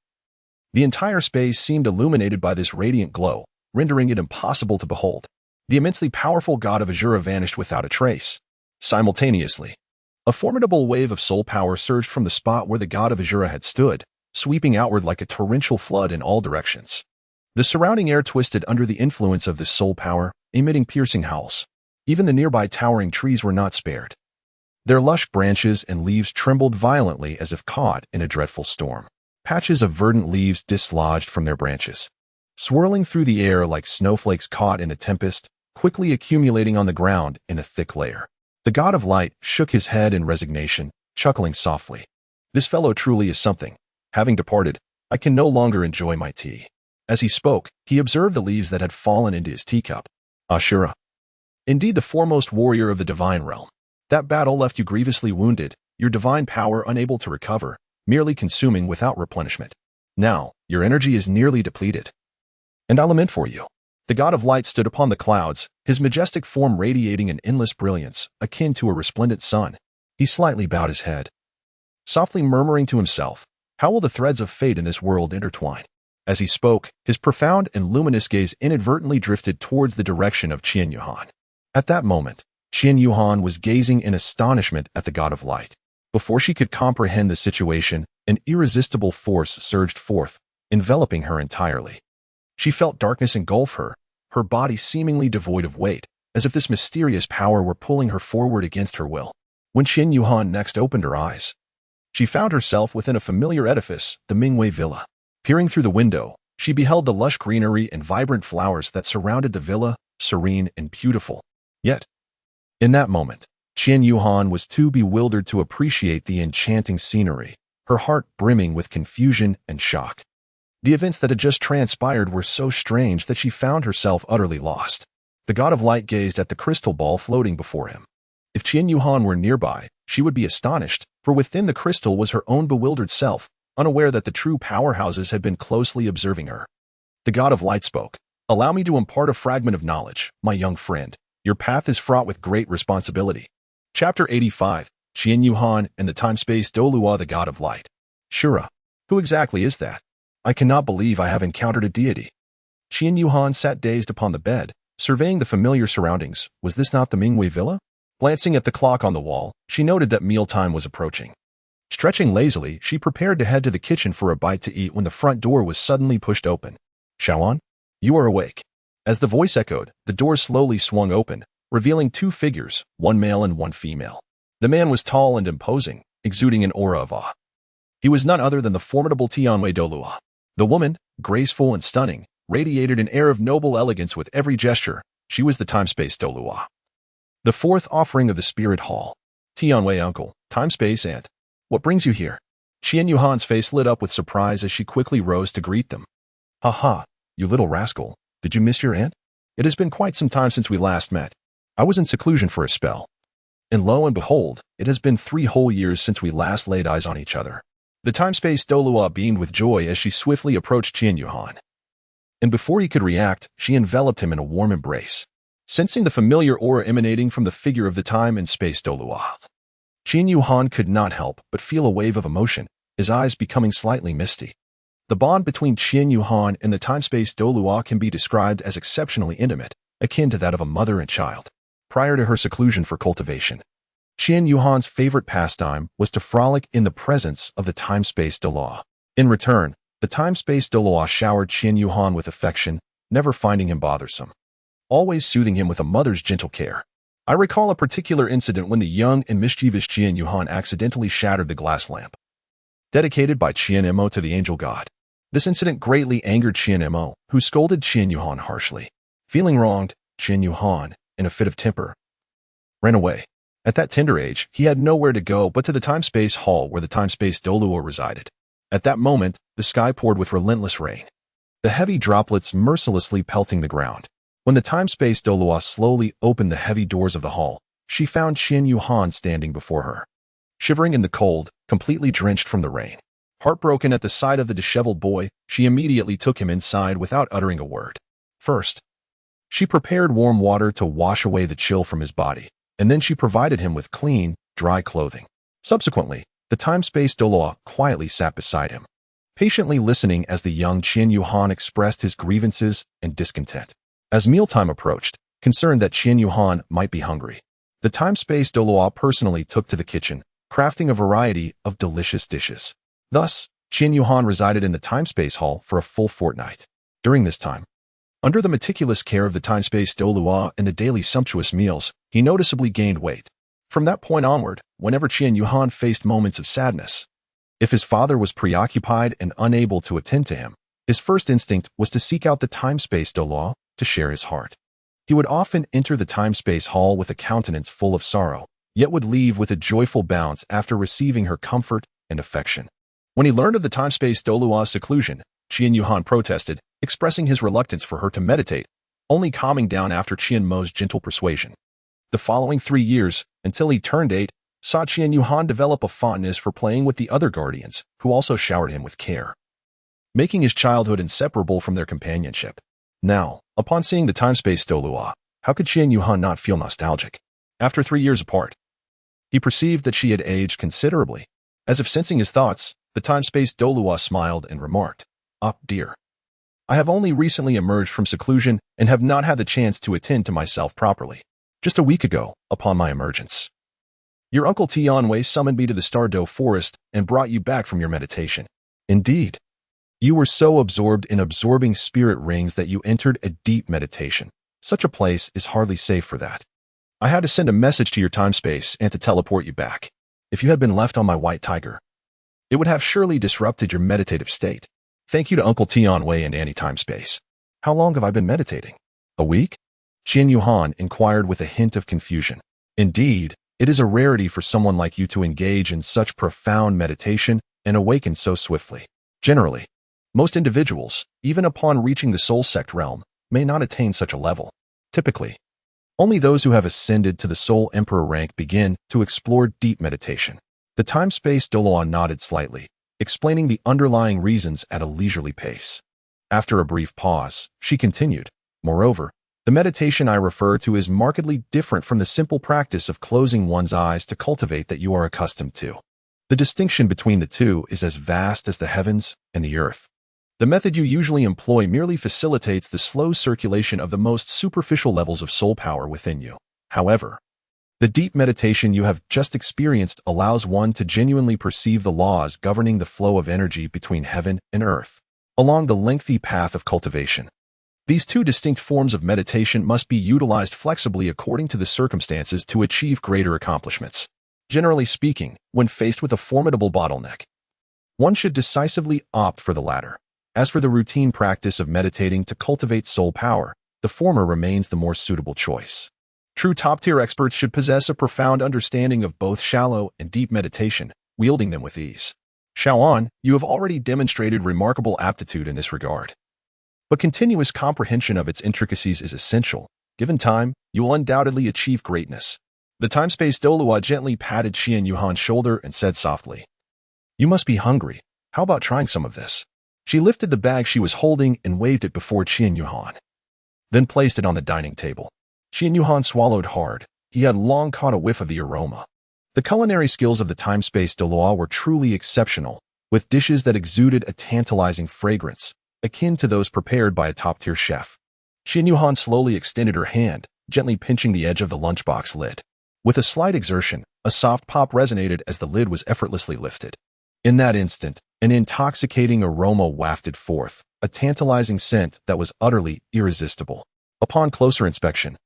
the entire space seemed illuminated by this radiant glow, rendering it impossible to behold. The immensely powerful god of Azura vanished without a trace. Simultaneously, a formidable wave of soul power surged from the spot where the god of Azura had stood, sweeping outward like a torrential flood in all directions. The surrounding air twisted under the influence of this soul power, emitting piercing howls. Even the nearby towering trees were not spared. Their lush branches and leaves trembled violently as if caught in a dreadful storm. Patches of verdant leaves dislodged from their branches, swirling through the air like snowflakes caught in a tempest, quickly accumulating on the ground in a thick layer. The god of light shook his head in resignation, chuckling softly. "This fellow truly is something. Having departed, I can no longer enjoy my tea." As he spoke, he observed the leaves that had fallen into his teacup. "Ashura, indeed the foremost warrior of the divine realm. That battle left you grievously wounded, your divine power unable to recover, merely consuming without replenishment. Now, your energy is nearly depleted, and I lament for you." The god of light stood upon the clouds, his majestic form radiating an endless brilliance, akin to a resplendent sun. He slightly bowed his head, softly murmuring to himself, "How will the threads of fate in this world intertwine?" As he spoke, his profound and luminous gaze inadvertently drifted towards the direction of Qian Yuhan. At that moment, Qian Yuhan was gazing in astonishment at the god of light. Before she could comprehend the situation, an irresistible force surged forth, enveloping her entirely. She felt darkness engulf her, her body seemingly devoid of weight, as if this mysterious power were pulling her forward against her will. When Qian Yuhan next opened her eyes, she found herself within a familiar edifice, the Mingwei Villa. Peering through the window, she beheld the lush greenery and vibrant flowers that surrounded the villa, serene and beautiful. Yet, in that moment, Qian Yuhan was too bewildered to appreciate the enchanting scenery, her heart brimming with confusion and shock. The events that had just transpired were so strange that she found herself utterly lost. The god of light gazed at the crystal ball floating before him. If Qian Yuhan were nearby, she would be astonished, for within the crystal was her own bewildered self, unaware that the true powerhouses had been closely observing her. The god of light spoke. "Allow me to impart a fragment of knowledge, my young friend. Your path is fraught with great responsibility." Chapter 85, Qian Yuhan and the Time-Space Douluo, the god of light. Shura, who exactly is that? I cannot believe I have encountered a deity. Qian Yuhan sat dazed upon the bed, surveying the familiar surroundings. Was this not the Mingwei Villa? Glancing at the clock on the wall, she noted that mealtime was approaching. Stretching lazily, she prepared to head to the kitchen for a bite to eat when the front door was suddenly pushed open. "Shaoan, you are awake." As the voice echoed, the door slowly swung open, revealing two figures, one male and one female. The man was tall and imposing, exuding an aura of awe. He was none other than the formidable Tianwei Douluo. The woman, graceful and stunning, radiated an air of noble elegance with every gesture. She was the Time-Space Douluo. The fourth offering of the Spirit Hall. "Tianwei uncle, Time-Space aunt. What brings you here?" Qian Yuhan's face lit up with surprise as she quickly rose to greet them. "Ha ha, you little rascal. Did you miss your aunt? It has been quite some time since we last met. I was in seclusion for a spell. And lo and behold, it has been 3 whole years since we last laid eyes on each other." The Time-Space Douluo beamed with joy as she swiftly approached Qian Yuhan. And before he could react, she enveloped him in a warm embrace. Sensing the familiar aura emanating from the figure of the Time and Space Douluo, Qian Yuhan could not help but feel a wave of emotion, his eyes becoming slightly misty. The bond between Qian Yuhan and the Time-Space Douluo can be described as exceptionally intimate, akin to that of a mother and child. Prior to her seclusion for cultivation, Qian Yuhan's favorite pastime was to frolic in the presence of the Time-Space Douluo. In return, the Time-Space Douluo showered Qian Yuhan with affection, never finding him bothersome, always soothing him with a mother's gentle care. I recall a particular incident when the young and mischievous Qian Yuhan accidentally shattered the glass lamp dedicated by Qian Mo to the angel god. This incident greatly angered Qian Mo, who scolded Qian Yuhan harshly. Feeling wronged, Qian Yuhan, in a fit of temper, ran away. At that tender age, he had nowhere to go but to the Time-Space Hall where the Time-Space Douluo resided. At that moment, the sky poured with relentless rain, the heavy droplets mercilessly pelting the ground. When the Time-Space Douluo slowly opened the heavy doors of the hall, she found Qian Yuhan standing before her. Shivering in the cold, completely drenched from the rain. Heartbroken at the sight of the disheveled boy, she immediately took him inside without uttering a word. First, she prepared warm water to wash away the chill from his body, and then she provided him with clean, dry clothing. Subsequently, the Time-Space Douluo quietly sat beside him, patiently listening as the young Qian Yuhan expressed his grievances and discontent. As mealtime approached, concerned that Qian Yuhan might be hungry, the Time-Space Douluo personally took to the kitchen, crafting a variety of delicious dishes. Thus, Qian Yuhan resided in the Time-Space Hall for a full fortnight. During this time, under the meticulous care of the Time-Space Douluo and the daily sumptuous meals, he noticeably gained weight. From that point onward, whenever Qian Yuhan faced moments of sadness, if his father was preoccupied and unable to attend to him, his first instinct was to seek out the Time-Space Douluo to share his heart. He would often enter the Time-Space Hall with a countenance full of sorrow, yet would leave with a joyful bounce after receiving her comfort and affection. When he learned of the Time-Space Douluo's seclusion, Qian Yuhan protested, expressing his reluctance for her to meditate, only calming down after Qian Mo's gentle persuasion. The following 3 years, until he turned 8, saw Qian Yuhan develop a fondness for playing with the other guardians, who also showered him with care, making his childhood inseparable from their companionship. Now, upon seeing the Time-Space Douluo, how could Qian Yuhan not feel nostalgic? After 3 years apart, he perceived that she had aged considerably. As if sensing his thoughts, the Time-Space Douluo smiled and remarked, "Ah, dear. I have only recently emerged from seclusion and have not had the chance to attend to myself properly. Just a week ago, upon my emergence, your uncle Tianwei summoned me to the Stardow Forest and brought you back from your meditation. Indeed, you were so absorbed in absorbing spirit rings that you entered a deep meditation. Such a place is hardly safe for that. I had to send a message to your time-space and to teleport you back. If you had been left on my white tiger, it would have surely disrupted your meditative state. Thank you to Uncle Tian Wei and Annie Timespace. How long have I been meditating? A week? Qian Yuhan inquired with a hint of confusion. Indeed, it is a rarity for someone like you to engage in such profound meditation and awaken so swiftly. Generally, most individuals, even upon reaching the soul sect realm, may not attain such a level. Typically, only those who have ascended to the soul emperor rank begin to explore deep meditation. The time-space Douluo nodded slightly, explaining the underlying reasons at a leisurely pace. After a brief pause, she continued, moreover, the meditation I refer to is markedly different from the simple practice of closing one's eyes to cultivate that you are accustomed to. The distinction between the two is as vast as the heavens and the earth. The method you usually employ merely facilitates the slow circulation of the most superficial levels of soul power within you. However, the deep meditation you have just experienced allows one to genuinely perceive the laws governing the flow of energy between heaven and earth, along the lengthy path of cultivation. These two distinct forms of meditation must be utilized flexibly according to the circumstances to achieve greater accomplishments. Generally speaking, when faced with a formidable bottleneck, one should decisively opt for the latter. As for the routine practice of meditating to cultivate soul power, the former remains the more suitable choice. True top-tier experts should possess a profound understanding of both shallow and deep meditation, wielding them with ease. Shaoan, you have already demonstrated remarkable aptitude in this regard. But continuous comprehension of its intricacies is essential. Given time, you will undoubtedly achieve greatness. The time-space Douluo gently patted Qian Yuhan's shoulder and said softly, "You must be hungry. How about trying some of this?" She lifted the bag she was holding and waved it before Qian Yuhan, then placed it on the dining table. Qian Yuhan swallowed hard. He had long caught a whiff of the aroma. The culinary skills of the time-space Douluo were truly exceptional, with dishes that exuded a tantalizing fragrance, akin to those prepared by a top-tier chef. Qian Yuhan slowly extended her hand, gently pinching the edge of the lunchbox lid. With a slight exertion, a soft pop resonated as the lid was effortlessly lifted. In that instant, an intoxicating aroma wafted forth, a tantalizing scent that was utterly irresistible. Upon closer inspection,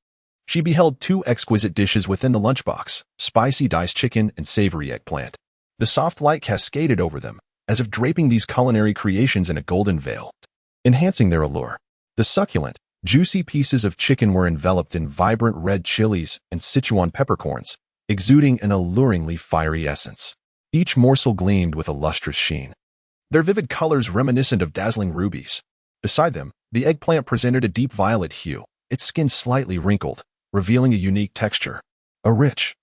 she beheld two exquisite dishes within the lunchbox, spicy diced chicken and savory eggplant. The soft light cascaded over them, as if draping these culinary creations in a golden veil, enhancing their allure. The succulent, juicy pieces of chicken were enveloped in vibrant red chilies and Sichuan peppercorns, exuding an alluringly fiery essence. Each morsel gleamed with a lustrous sheen, their vivid colors reminiscent of dazzling rubies. Beside them, the eggplant presented a deep violet hue, its skin slightly wrinkled, revealing a unique texture. A rich,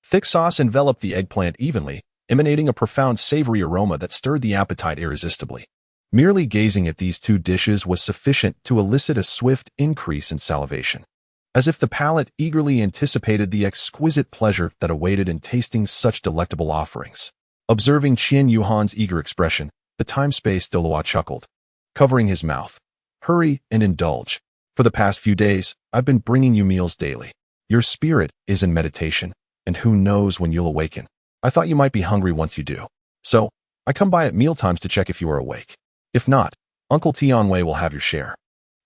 thick sauce enveloped the eggplant evenly, emanating a profound savory aroma that stirred the appetite irresistibly. Merely gazing at these two dishes was sufficient to elicit a swift increase in salivation, as if the palate eagerly anticipated the exquisite pleasure that awaited in tasting such delectable offerings. Observing Qian Yuhan's eager expression, the time-space Douluo chuckled, covering his mouth. "Hurry and indulge. For the past few days, I've been bringing you meals daily. Your spirit is in meditation, and who knows when you'll awaken. I thought you might be hungry once you do. So, I come by at mealtimes to check if you are awake. If not, Uncle Tian Wei will have your share.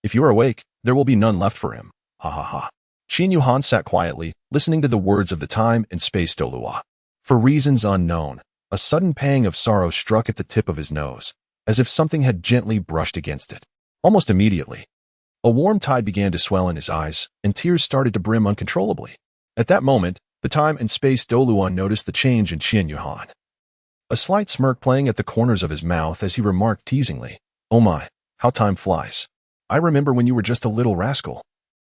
If you are awake, there will be none left for him. Ha ha ha." Qian Yuhan sat quietly, listening to the words of the time and space Douluo. For reasons unknown, a sudden pang of sorrow struck at the tip of his nose, as if something had gently brushed against it. Almost immediately, a warm tide began to swell in his eyes, and tears started to brim uncontrollably. At that moment, the time and space Douluo noticed the change in Qian Yuhan. A slight smirk playing at the corners of his mouth as he remarked teasingly, "Oh my, how time flies. I remember when you were just a little rascal,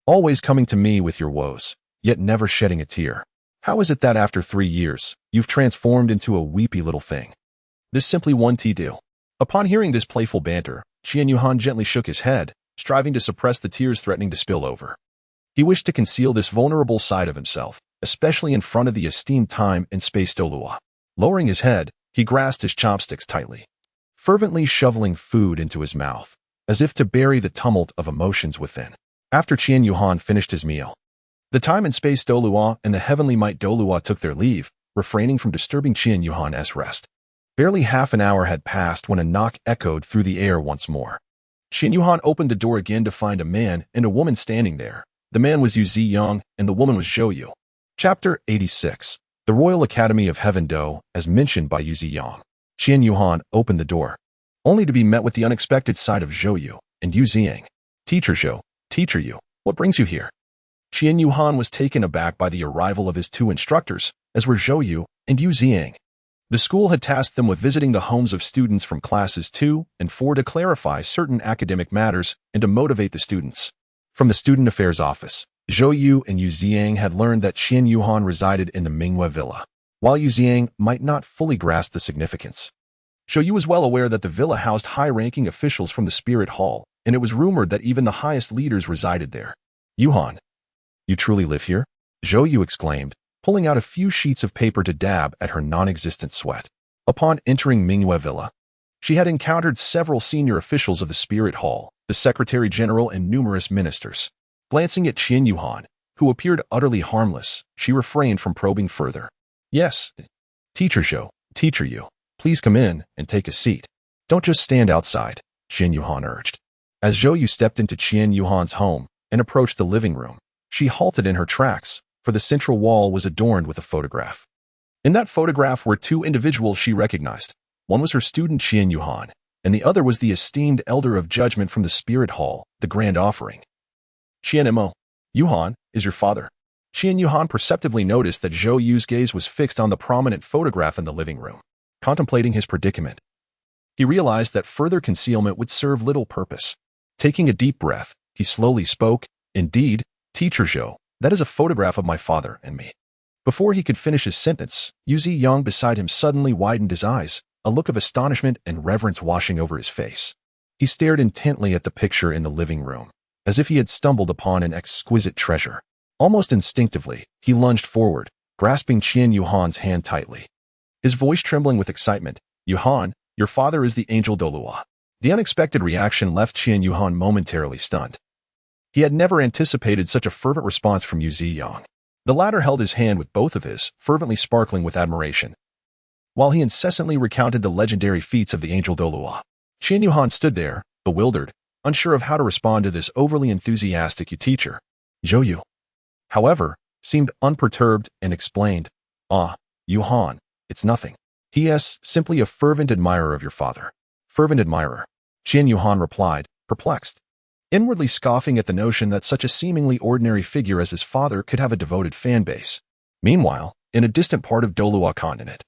always coming to me with your woes, yet never shedding a tear. How is it that after 3 years, you've transformed into a weepy little thing? This simply one tea deal." Upon hearing this playful banter, Qian Yuhan gently shook his head, striving to suppress the tears threatening to spill over. He wished to conceal this vulnerable side of himself, especially in front of the esteemed time and space Douluo. Lowering his head, he grasped his chopsticks tightly, fervently shoveling food into his mouth, as if to bury the tumult of emotions within. After Qian Yuhan finished his meal, the time and space Douluo and the heavenly might Douluo took their leave, refraining from disturbing Qian Yuhan's rest. Barely half an hour had passed when a knock echoed through the air once more. Qian Yuhan opened the door again to find a man and a woman standing there, The man was Yu Ziyang, and the woman was Zhou Yu. Chapter 86. The Royal Academy of Heaven Do, as mentioned by Yu Ziyang. Qian Yuhan opened the door, only to be met with the unexpected sight of Zhou Yu and Yu Ziyang. Teacher Zhou, Teacher Yu, what brings you here? Qian Yuhan was taken aback by the arrival of his two instructors, as were Zhou Yu and Yu Ziyang. The school had tasked them with visiting the homes of students from classes 2 and 4 to clarify certain academic matters and to motivate the students. From the Student Affairs Office, Zhou Yu and Yu Ziyang had learned that Qian Yuhan resided in the Minghua Villa, while Yu Ziyang might not fully grasp the significance. Zhou Yu was well aware that the villa housed high-ranking officials from the Spirit Hall, and it was rumored that even the highest leaders resided there. Yuhan, you truly live here? Zhou Yu exclaimed, pulling out a few sheets of paper to dab at her non-existent sweat. Upon entering Minghua Villa, she had encountered several senior officials of the Spirit Hall, the Secretary General, and numerous ministers. Glancing at Qian Yuhan, who appeared utterly harmless, she refrained from probing further. Yes, Teacher Zhou, Teacher Yu, please come in and take a seat. Don't just stand outside, Qian Yuhan urged. As Zhou Yu stepped into Qian Yuhan's home and approached the living room, she halted in her tracks, for the central wall was adorned with a photograph. In that photograph were two individuals she recognized. One was her student Qian Yuhan, and the other was the esteemed elder of judgment from the Spirit Hall, the Grand Offering. Qian Mo, Yuhan is your father. Qian Yuhan perceptibly noticed that Zhou Yu's gaze was fixed on the prominent photograph in the living room. Contemplating his predicament, he realized that further concealment would serve little purpose. Taking a deep breath, he slowly spoke, Indeed, Teacher Zhou, that is a photograph of my father and me. Before he could finish his sentence, Yu Ziyang beside him suddenly widened his eyes, a look of astonishment and reverence washing over his face. He stared intently at the picture in the living room, as if he had stumbled upon an exquisite treasure. Almost instinctively, he lunged forward, grasping Qian Yuhan's hand tightly. His voice trembling with excitement, Yuhan, your father is the angel Douluo. The unexpected reaction left Qian Yuhan momentarily stunned. He had never anticipated such a fervent response from Yu Ziyang. The latter held his hand with both of his, fervently sparkling with admiration, while he incessantly recounted the legendary feats of the angel Douluo. Qian Yuhan stood there, bewildered, unsure of how to respond to this overly enthusiastic teacher. Zhou Yu, however, seemed unperturbed and explained, Yuhan, it's nothing. He is simply a fervent admirer of your father. Fervent admirer, Qian Yuhan replied, perplexed, inwardly scoffing at the notion that such a seemingly ordinary figure as his father could have a devoted fan base. Meanwhile, in a distant part of Douluo continent,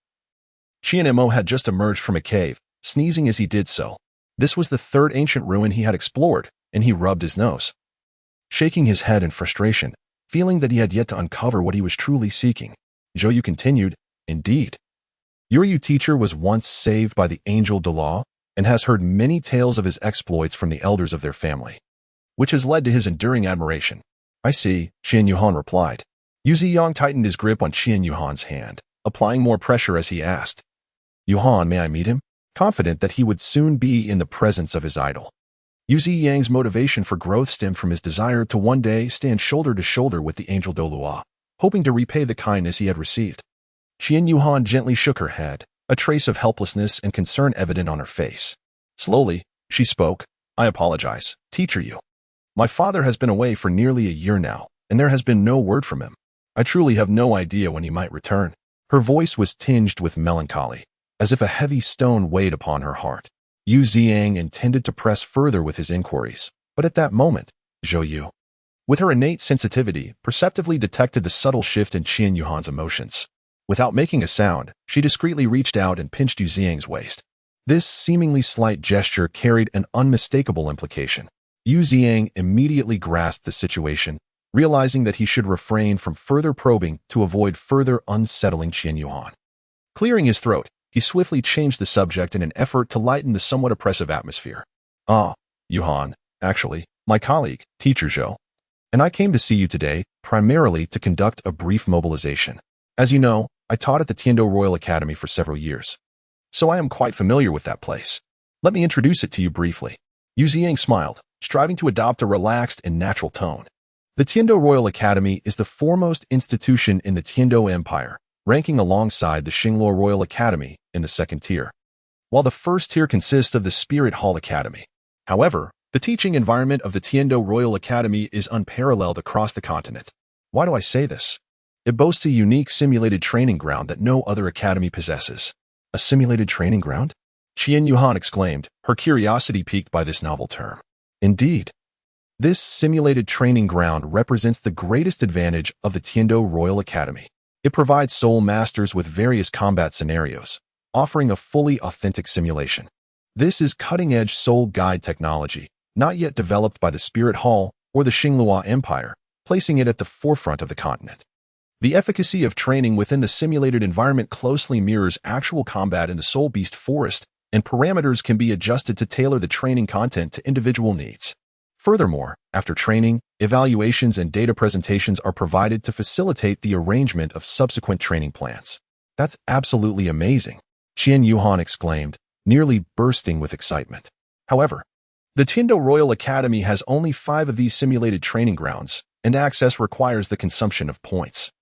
Qian Mo had just emerged from a cave, sneezing as he did so. This was the third ancient ruin he had explored, and he rubbed his nose, shaking his head in frustration, feeling that he had yet to uncover what he was truly seeking. Zhou Yu continued, Indeed, your Yu teacher was once saved by the angel Douluo and has heard many tales of his exploits from the elders of their family, which has led to his enduring admiration. I see, Qian Yuhan replied. Yu Ziyang tightened his grip on Qian Yuhan's hand, applying more pressure as he asked, Yuhan, may I meet him? Confident that he would soon be in the presence of his idol. Yu Ziyang's motivation for growth stemmed from his desire to one day stand shoulder to shoulder with the angel Douluo, hoping to repay the kindness he had received. Qian Yuhan gently shook her head, a trace of helplessness and concern evident on her face. Slowly, she spoke, I apologize, Teacher Yu. My father has been away for nearly a year now, and there has been no word from him. I truly have no idea when he might return. Her voice was tinged with melancholy, as if a heavy stone weighed upon her heart. Yu Ziyang intended to press further with his inquiries, but at that moment, Zhou Yu, with her innate sensitivity, perceptively detected the subtle shift in Qian Yuhan's emotions. Without making a sound, she discreetly reached out and pinched Yu Ziyang's waist. This seemingly slight gesture carried an unmistakable implication. Yu Ziyang immediately grasped the situation, realizing that he should refrain from further probing to avoid further unsettling Qian Yuhan. Clearing his throat, he swiftly changed the subject in an effort to lighten the somewhat oppressive atmosphere. Yuhan, actually, my colleague, Teacher Zhou, and I came to see you today primarily to conduct a brief mobilization. As you know, I taught at the Tiando Royal Academy for several years, so I am quite familiar with that place. Let me introduce it to you briefly. Yu Ziyang smiled, striving to adopt a relaxed and natural tone. The Tiando Royal Academy is the foremost institution in the Tiando Empire, ranking alongside the Xingluo Royal Academy in the second tier, while the first tier consists of the Spirit Hall Academy. However, The teaching environment of the Tiando Royal Academy is unparalleled across the continent. Why do I say this? It boasts a unique simulated training ground that no other academy possesses. A simulated training ground? Qian Yuhan exclaimed, her curiosity piqued by this novel term. Indeed. This simulated training ground represents the greatest advantage of the Tiando Royal Academy. It provides soul masters with various combat scenarios, offering a fully authentic simulation. This is cutting-edge soul guide technology, not yet developed by the Spirit Hall or the Xinglua Empire, placing it at the forefront of the continent. The efficacy of training within the simulated environment closely mirrors actual combat in the Soul Beast Forest, and parameters can be adjusted to tailor the training content to individual needs. Furthermore, after training, evaluations and data presentations are provided to facilitate the arrangement of subsequent training plans. That's absolutely amazing, Qian Yuhan exclaimed, nearly bursting with excitement. However, the Tiando Royal Academy has only 5 of these simulated training grounds, and access requires the consumption of points,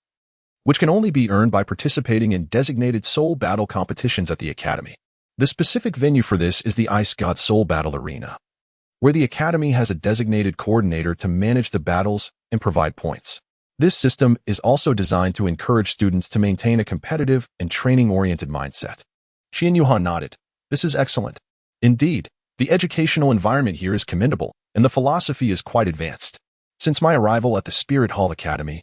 which can only be earned by participating in designated soul battle competitions at the Academy. The specific venue for this is the Ice God Soul Battle Arena, where the Academy has a designated coordinator to manage the battles and provide points. This system is also designed to encourage students to maintain a competitive and training-oriented mindset. Qian Yuhan nodded. This is excellent. Indeed, the educational environment here is commendable, and the philosophy is quite advanced. Since my arrival at the Spirit Hall Academy,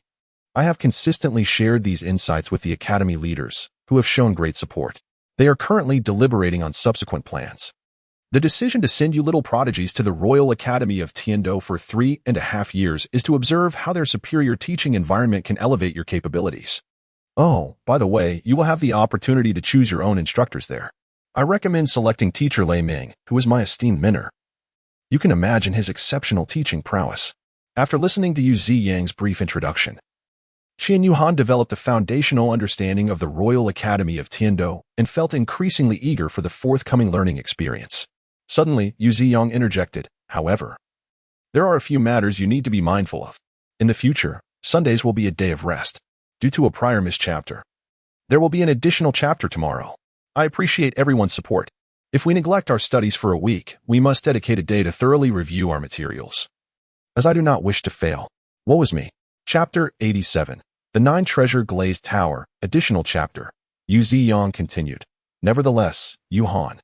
I have consistently shared these insights with the Academy leaders, who have shown great support. They are currently deliberating on subsequent plans. The decision to send you little prodigies to the Royal Academy of Tiando for 3.5 years is to observe how their superior teaching environment can elevate your capabilities. Oh, by the way, you will have the opportunity to choose your own instructors there. I recommend selecting Teacher Lei Ming, who is my esteemed mentor. You can imagine his exceptional teaching prowess. After listening to Yu Ziyang's brief introduction, Qian Yuhan developed a foundational understanding of the Royal Academy of Tiando and felt increasingly eager for the forthcoming learning experience. Suddenly, Yu Ziyang interjected, however, there are a few matters you need to be mindful of. In the future, Sundays will be a day of rest, due to a prior missed chapter. There will be an additional chapter tomorrow. I appreciate everyone's support. If we neglect our studies for a week, we must dedicate a day to thoroughly review our materials, as I do not wish to fail. Woe is me. Chapter 87. The 9-Treasure Glazed Tower, Additional Chapter. Yu Ziyang continued. Nevertheless, Yuhan,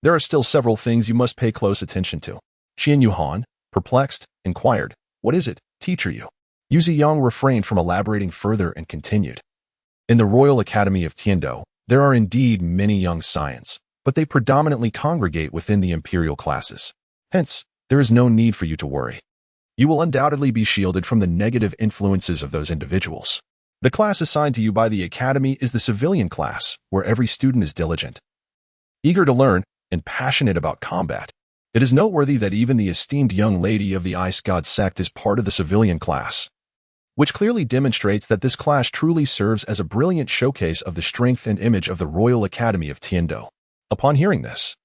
there are still several things you must pay close attention to. Qian Yuhan, perplexed, inquired, what is it, teacher Yu? Yu Ziyang refrained from elaborating further and continued. In the Royal Academy of Tiando, there are indeed many young scions, but they predominantly congregate within the imperial classes. Hence, there is no need for you to worry. You will undoubtedly be shielded from the negative influences of those individuals. The class assigned to you by the Academy is the civilian class, where every student is diligent, eager to learn, and passionate about combat. It is noteworthy that even the esteemed young lady of the Ice God sect is part of the civilian class, which clearly demonstrates that this class truly serves as a brilliant showcase of the strength and image of the Royal Academy of Tiando. Upon hearing this,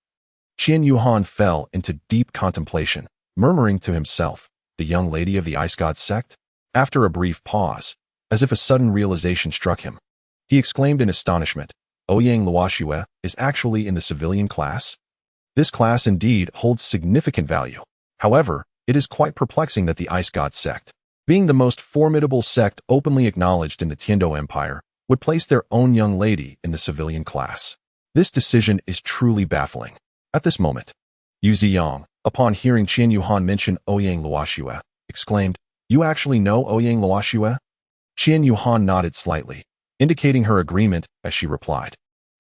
Qian Yuhan fell into deep contemplation, murmuring to himself, the young lady of the Ice God sect? After a brief pause, as if a sudden realization struck him, he exclaimed in astonishment, Ouyang Luoxue is actually in the civilian class? This class indeed holds significant value. However, it is quite perplexing that the Ice God sect, being the most formidable sect openly acknowledged in the Tiando Empire, would place their own young lady in the civilian class. This decision is truly baffling. At this moment, Yu Ziyang, upon hearing Qian Yuhan mention Ouyang Luoxue, exclaimed, You actually know Ouyang Luoxue? Qian Yuhan nodded slightly, indicating her agreement as she replied,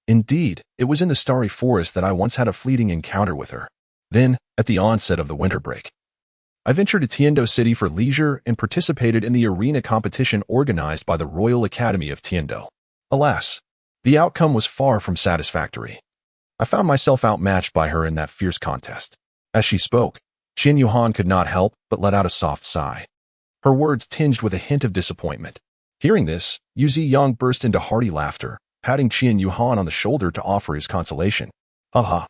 Indeed, it was in the Starry Forest that I once had a fleeting encounter with her. Then, at the onset of the winter break, I ventured to Tiando City for leisure and participated in the arena competition organized by the Royal Academy of Tiando. Alas, the outcome was far from satisfactory. I found myself outmatched by her in that fierce contest. As she spoke, Qian Yuhan could not help but let out a soft sigh, her words tinged with a hint of disappointment. Hearing this, Yu Ziyang burst into hearty laughter, patting Qian Yuhan on the shoulder to offer his consolation. Haha,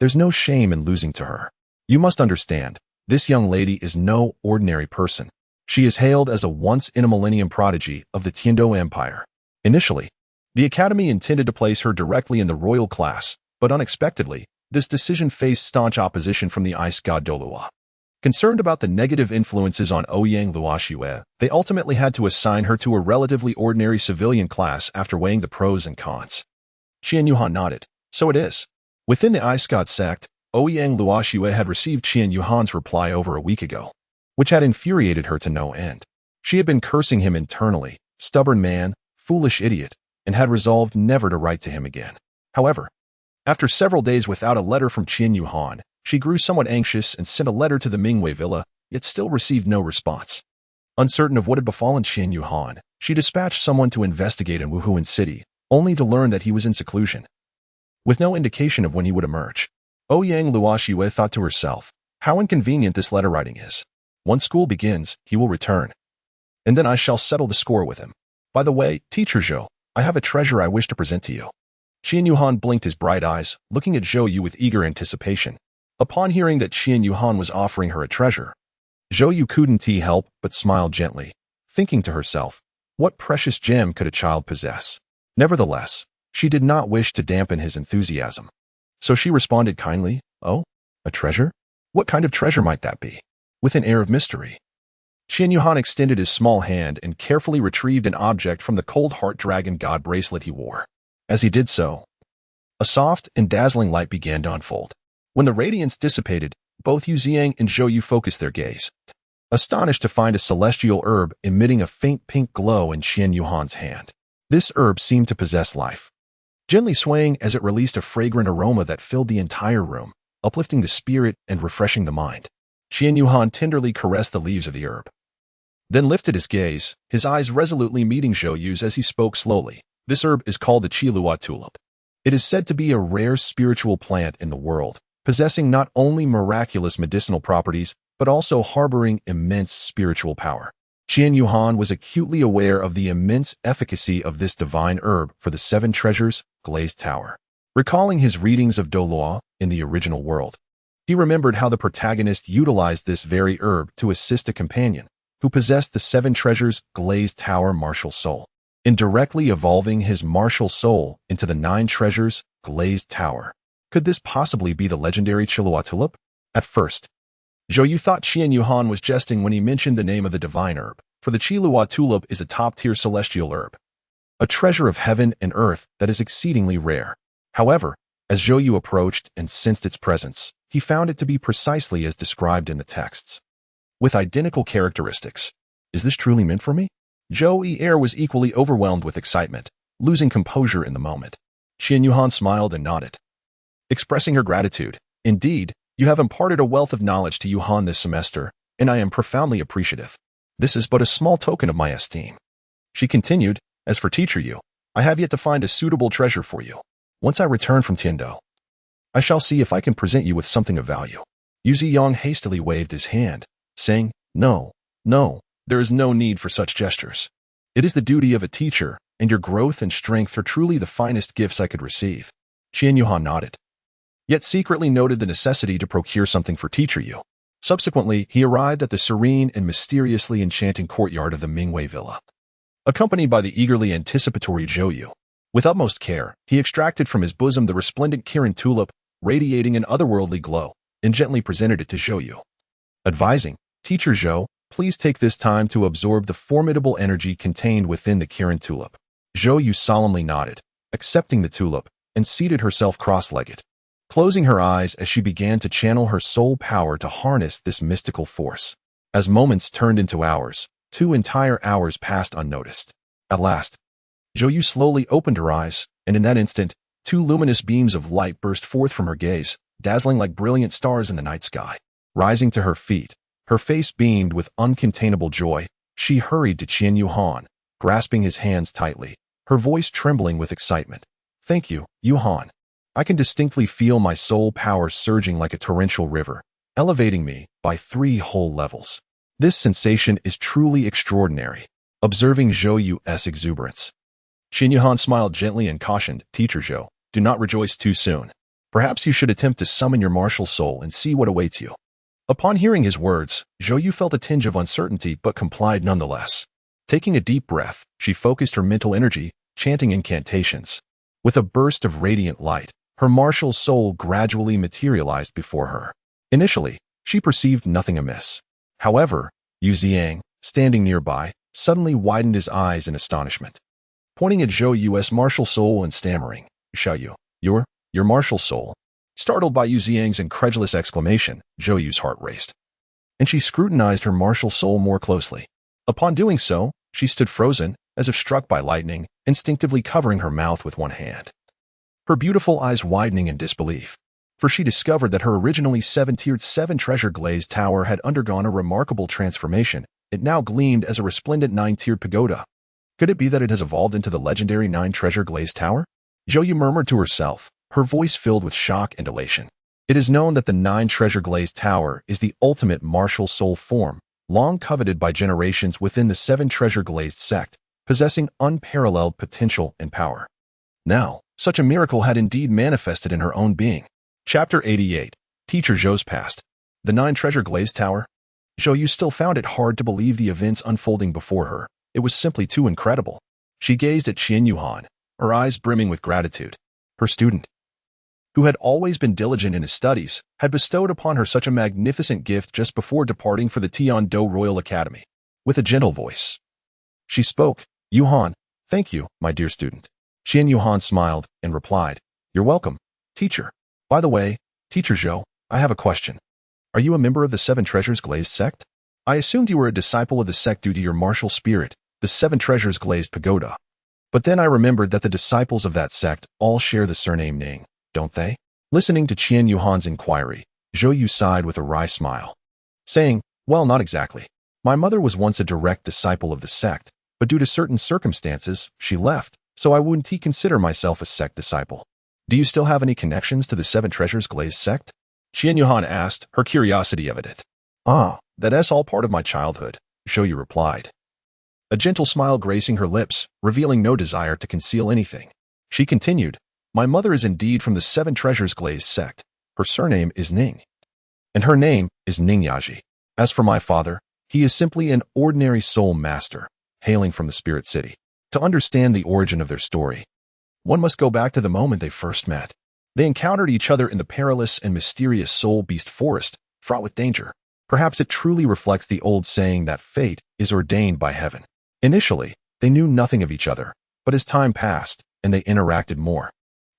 there's no shame in losing to her. You must understand, this young lady is no ordinary person. She is hailed as a once-in-a-millennium prodigy of the Tiando Empire. Initially, the Academy intended to place her directly in the royal class, but unexpectedly, this decision faced staunch opposition from the Ice God Douluo. Concerned about the negative influences on Ouyang Luoxue, they ultimately had to assign her to a relatively ordinary civilian class after weighing the pros and cons. Qian Yuhan nodded. So it is. Within the Iskot sect, Ouyang Luoxue had received Qian Yuhan's reply over a week ago, which had infuriated her to no end. She had been cursing him internally, stubborn man, foolish idiot, and had resolved never to write to him again. However, after several days without a letter from Qian Yuhan, she grew somewhat anxious and sent a letter to the Mingwei villa, yet still received no response. Uncertain of what had befallen Qian Yuhan, she dispatched someone to investigate in Wuhuan City, only to learn that he was in seclusion, with no indication of when he would emerge. Ouyang Luoxue thought to herself, how inconvenient this letter writing is. Once school begins, he will return, and then I shall settle the score with him. By the way, Teacher Zhou, I have a treasure I wish to present to you. Qian Yuhan blinked his bright eyes, looking at Zhou Yu with eager anticipation. Upon hearing that Qian Yuhan was offering her a treasure, Zhou Yu couldn't help but smiled gently, thinking to herself, what precious gem could a child possess? Nevertheless, she did not wish to dampen his enthusiasm. So she responded kindly, oh, a treasure? What kind of treasure might that be? With an air of mystery. Qian Yuhan extended his small hand and carefully retrieved an object from the cold heart dragon god bracelet he wore. As he did so, a soft and dazzling light began to unfold. When the radiance dissipated, both Yu Ziang and Zhou Yu focused their gaze, astonished to find a celestial herb emitting a faint pink glow in Qian Yuhan's hand. This herb seemed to possess life, gently swaying as it released a fragrant aroma that filled the entire room, uplifting the spirit and refreshing the mind. Qian Yuhan tenderly caressed the leaves of the herb, then lifted his gaze, his eyes resolutely meeting Zhou Yu's as he spoke slowly. This herb is called the Douluo tulip. It is said to be a rare spiritual plant in the world, possessing not only miraculous medicinal properties, but also harboring immense spiritual power. Qian Yuhan was acutely aware of the immense efficacy of this divine herb for the 7 treasures, glazed tower. Recalling his readings of Douluo in the original world, he remembered how the protagonist utilized this very herb to assist a companion who possessed the 7 treasures, glazed tower martial soul, in directly evolving his martial soul into the 9 treasures, glazed tower. Could this possibly be the legendary Douluo tulip? At first, Zhou Yu thought Qian Yuhan was jesting when he mentioned the name of the divine herb, for the Douluo tulip is a top-tier celestial herb, a treasure of heaven and earth that is exceedingly rare. However, as Zhou Yu approached and sensed its presence, he found it to be precisely as described in the texts, with identical characteristics. Is this truly meant for me? Zhou Yi was equally overwhelmed with excitement, losing composure in the moment. Qian Yuhan smiled and nodded, expressing her gratitude. Indeed, you have imparted a wealth of knowledge to Yuhan this semester, and I am profoundly appreciative. This is but a small token of my esteem. She continued, as for Teacher Yu, I have yet to find a suitable treasure for you. Once I return from Tiando, I shall see if I can present you with something of value. Yu Ziyang hastily waved his hand, saying, No, there is no need for such gestures. It is the duty of a teacher, and your growth and strength are truly the finest gifts I could receive. Qian Yuhan nodded, yet secretly noted the necessity to procure something for Teacher Yu. Subsequently, he arrived at the serene and mysteriously enchanting courtyard of the Mingwei villa, accompanied by the eagerly anticipatory Zhou Yu. With utmost care, he extracted from his bosom the resplendent Kirin tulip, radiating an otherworldly glow, and gently presented it to Zhou Yu, advising, Teacher Zhou, please take this time to absorb the formidable energy contained within the Kirin tulip. Zhou Yu solemnly nodded, accepting the tulip, and seated herself cross-legged, closing her eyes as she began to channel her soul power to harness this mystical force. As moments turned into hours, 2 entire hours passed unnoticed. At last, Zhou Yu slowly opened her eyes, and in that instant, 2 luminous beams of light burst forth from her gaze, dazzling like brilliant stars in the night sky. Rising to her feet, her face beamed with uncontainable joy, she hurried to Qian Yuhan, grasping his hands tightly, her voice trembling with excitement. Thank you, Yuhan. I can distinctly feel my soul power surging like a torrential river, elevating me by 3 whole levels. This sensation is truly extraordinary. Observing Zhou Yu's exuberance, Qian Yuhan smiled gently and cautioned, Teacher Zhou, do not rejoice too soon. Perhaps you should attempt to summon your martial soul and see what awaits you. Upon hearing his words, Zhou Yu felt a tinge of uncertainty but complied nonetheless. Taking a deep breath, she focused her mental energy, chanting incantations. With a burst of radiant light, her martial soul gradually materialized before her. Initially, She perceived nothing amiss. However, Yu Ziang, standing nearby, suddenly widened his eyes in astonishment. Pointing at Zhou Yu's martial soul and stammering, "Xiaoyu, your martial soul." Startled by Yu Ziang's incredulous exclamation, Zhou Yu's heart raced, and she scrutinized her martial soul more closely. Upon doing so, she stood frozen, as if struck by lightning, instinctively covering her mouth with one hand. Her beautiful eyes widening in disbelief, for she discovered that her originally seven-tiered seven-treasure glazed tower had undergone a remarkable transformation. It now gleamed as a resplendent nine-tiered pagoda. Could it be that it has evolved into the legendary nine-treasure glazed tower? Zhou Yu murmured to herself, her voice filled with shock and elation. It is known that the nine-treasure glazed tower is the ultimate martial soul form, long coveted by generations within the seven-treasure glazed sect, possessing unparalleled potential and power. Now, such a miracle had indeed manifested in her own being. Chapter 88. Teacher Zhou's Past. The nine-treasure glazed tower. Zhou Yu still found it hard to believe the events unfolding before her. It was simply too incredible. She gazed at Qian Yuhan, her eyes brimming with gratitude. Her student, who had always been diligent in his studies, had bestowed upon her such a magnificent gift just before departing for the Tian-Do Royal Academy. With a gentle voice, she spoke, "Yuhan, thank you, my dear student." Qian Yuhan smiled and replied, "You're welcome, teacher. By the way, Teacher Zhou, I have a question. Are you a member of the Seven Treasures Glazed sect? I assumed you were a disciple of the sect due to your martial spirit, the Seven Treasures Glazed Pagoda. But then I remembered that the disciples of that sect all share the surname Ning, don't they?" Listening to Qian Yuhan's inquiry, Zhou Yu sighed with a wry smile, saying, "Well, not exactly. My mother was once a direct disciple of the sect, but due to certain circumstances, she left, so I wouldn't consider myself a sect disciple. Do you still have any connections to the Seven Treasures Glazed sect?" Qian Yuhan asked, her curiosity evident. "Ah, that's all part of my childhood," Zhou Yu replied, a gentle smile gracing her lips, revealing no desire to conceal anything. She continued, "My mother is indeed from the Seven Treasures Glazed sect. Her surname is Ning, and her name is Ning Yaji. As for my father, he is simply an ordinary soul master, hailing from the Spirit City. To understand the origin of their story, one must go back to the moment they first met. They encountered each other in the perilous and mysterious Soul Beast Forest, fraught with danger. Perhaps it truly reflects the old saying that fate is ordained by heaven. Initially, they knew nothing of each other, but as time passed and they interacted more,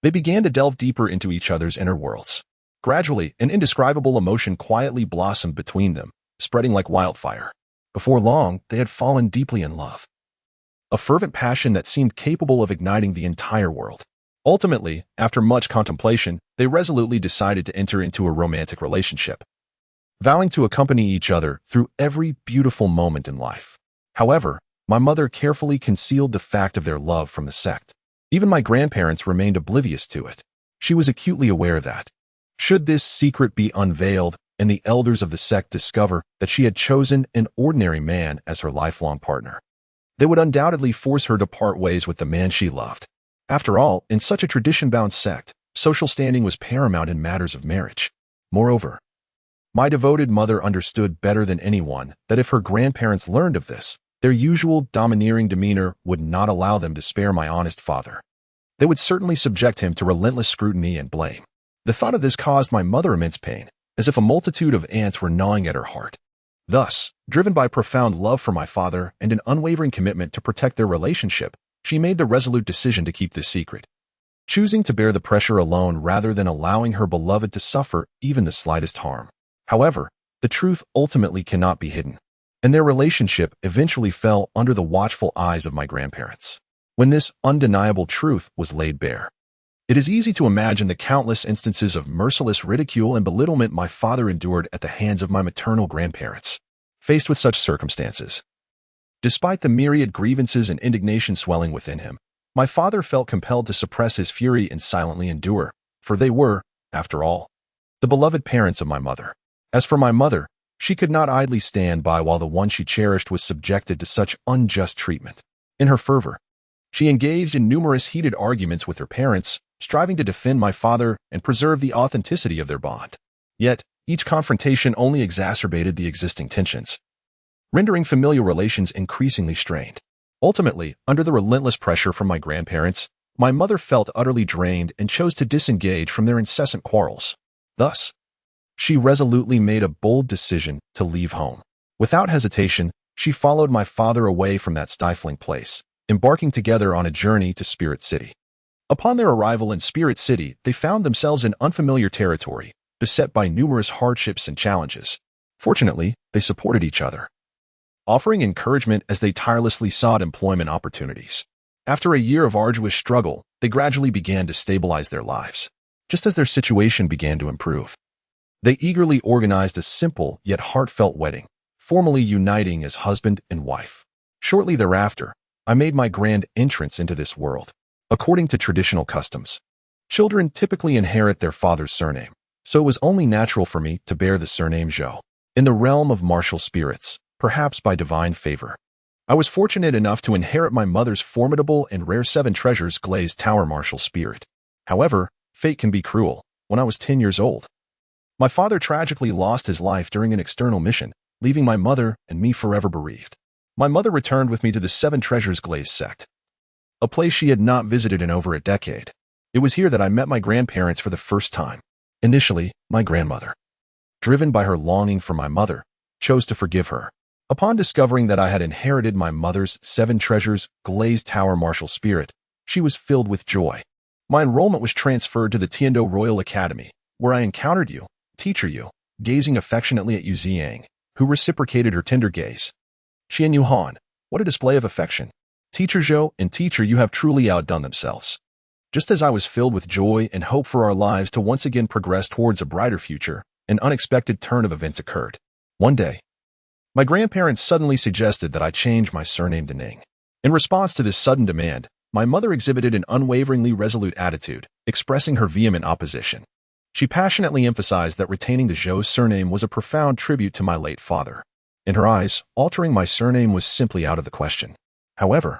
they began to delve deeper into each other's inner worlds. Gradually, an indescribable emotion quietly blossomed between them, spreading like wildfire. Before long, they had fallen deeply in love. A fervent passion that seemed capable of igniting the entire world. Ultimately, after much contemplation, they resolutely decided to enter into a romantic relationship, vowing to accompany each other through every beautiful moment in life. However, my mother carefully concealed the fact of their love from the sect. Even my grandparents remained oblivious to it. She was acutely aware that, should this secret be unveiled and the elders of the sect discover that she had chosen an ordinary man as her lifelong partner, they would undoubtedly force her to part ways with the man she loved. After all, in such a tradition-bound sect, social standing was paramount in matters of marriage. Moreover, my devoted mother understood better than anyone that if her grandparents learned of this, their usual domineering demeanor would not allow them to spare my honest father. They would certainly subject him to relentless scrutiny and blame. The thought of this caused my mother immense pain, as if a multitude of ants were gnawing at her heart. Thus, driven by profound love for my father and an unwavering commitment to protect their relationship, she made the resolute decision to keep this secret, choosing to bear the pressure alone rather than allowing her beloved to suffer even the slightest harm. However, the truth ultimately cannot be hidden, and their relationship eventually fell under the watchful eyes of my grandparents. When this undeniable truth was laid bare, it is easy to imagine the countless instances of merciless ridicule and belittlement my father endured at the hands of my maternal grandparents. Faced with such circumstances, despite the myriad grievances and indignation swelling within him, my father felt compelled to suppress his fury and silently endure, for they were, after all, the beloved parents of my mother. As for my mother, she could not idly stand by while the one she cherished was subjected to such unjust treatment. In her fervor, she engaged in numerous heated arguments with her parents, striving to defend my father and preserve the authenticity of their bond. Yet, each confrontation only exacerbated the existing tensions, rendering familial relations increasingly strained. Ultimately, under the relentless pressure from my grandparents, my mother felt utterly drained and chose to disengage from their incessant quarrels. Thus, She resolutely made a bold decision to leave home. Without hesitation, she followed my father away from that stifling place, embarking together on a journey to Spirit City. Upon their arrival in Spirit City, they found themselves in unfamiliar territory, beset by numerous hardships and challenges. Fortunately, they supported each other, offering encouragement as they tirelessly sought employment opportunities. After a year of arduous struggle, they gradually began to stabilize their lives. Just as their situation began to improve, they eagerly organized a simple yet heartfelt wedding, formally uniting as husband and wife. Shortly thereafter, I made my grand entrance into this world. According to traditional customs, children typically inherit their father's surname, so it was only natural for me to bear the surname Zhou. In the realm of martial spirits, perhaps by divine favor, I was fortunate enough to inherit my mother's formidable and rare 7 treasures glazed tower martial spirit. However, fate can be cruel. When I was 10 years old, my father tragically lost his life during an external mission, leaving my mother and me forever bereaved. My mother returned with me to the 7 treasures glazed sect, a place she had not visited in over a decade. It was here that I met my grandparents for the first time. Initially, my grandmother, driven by her longing for my mother, chose to forgive her. Upon discovering that I had inherited my mother's 7 treasures glazed tower martial spirit, she was filled with joy. My enrollment was transferred to the Tiando Royal Academy, where I encountered you, teacher Yu, gazing affectionately at Yu Ziyang, who reciprocated her tender gaze. Qian Yuhan, what a display of affection. Teacher Zhou and teacher Yu have truly outdone themselves. Just as I was filled with joy and hope for our lives to once again progress towards a brighter future, an unexpected turn of events occurred. One day, my grandparents suddenly suggested that I change my surname to Ning. In response to this sudden demand, my mother exhibited an unwaveringly resolute attitude, expressing her vehement opposition. She passionately emphasized that retaining the Zhou surname was a profound tribute to my late father. In her eyes, altering my surname was simply out of the question. However,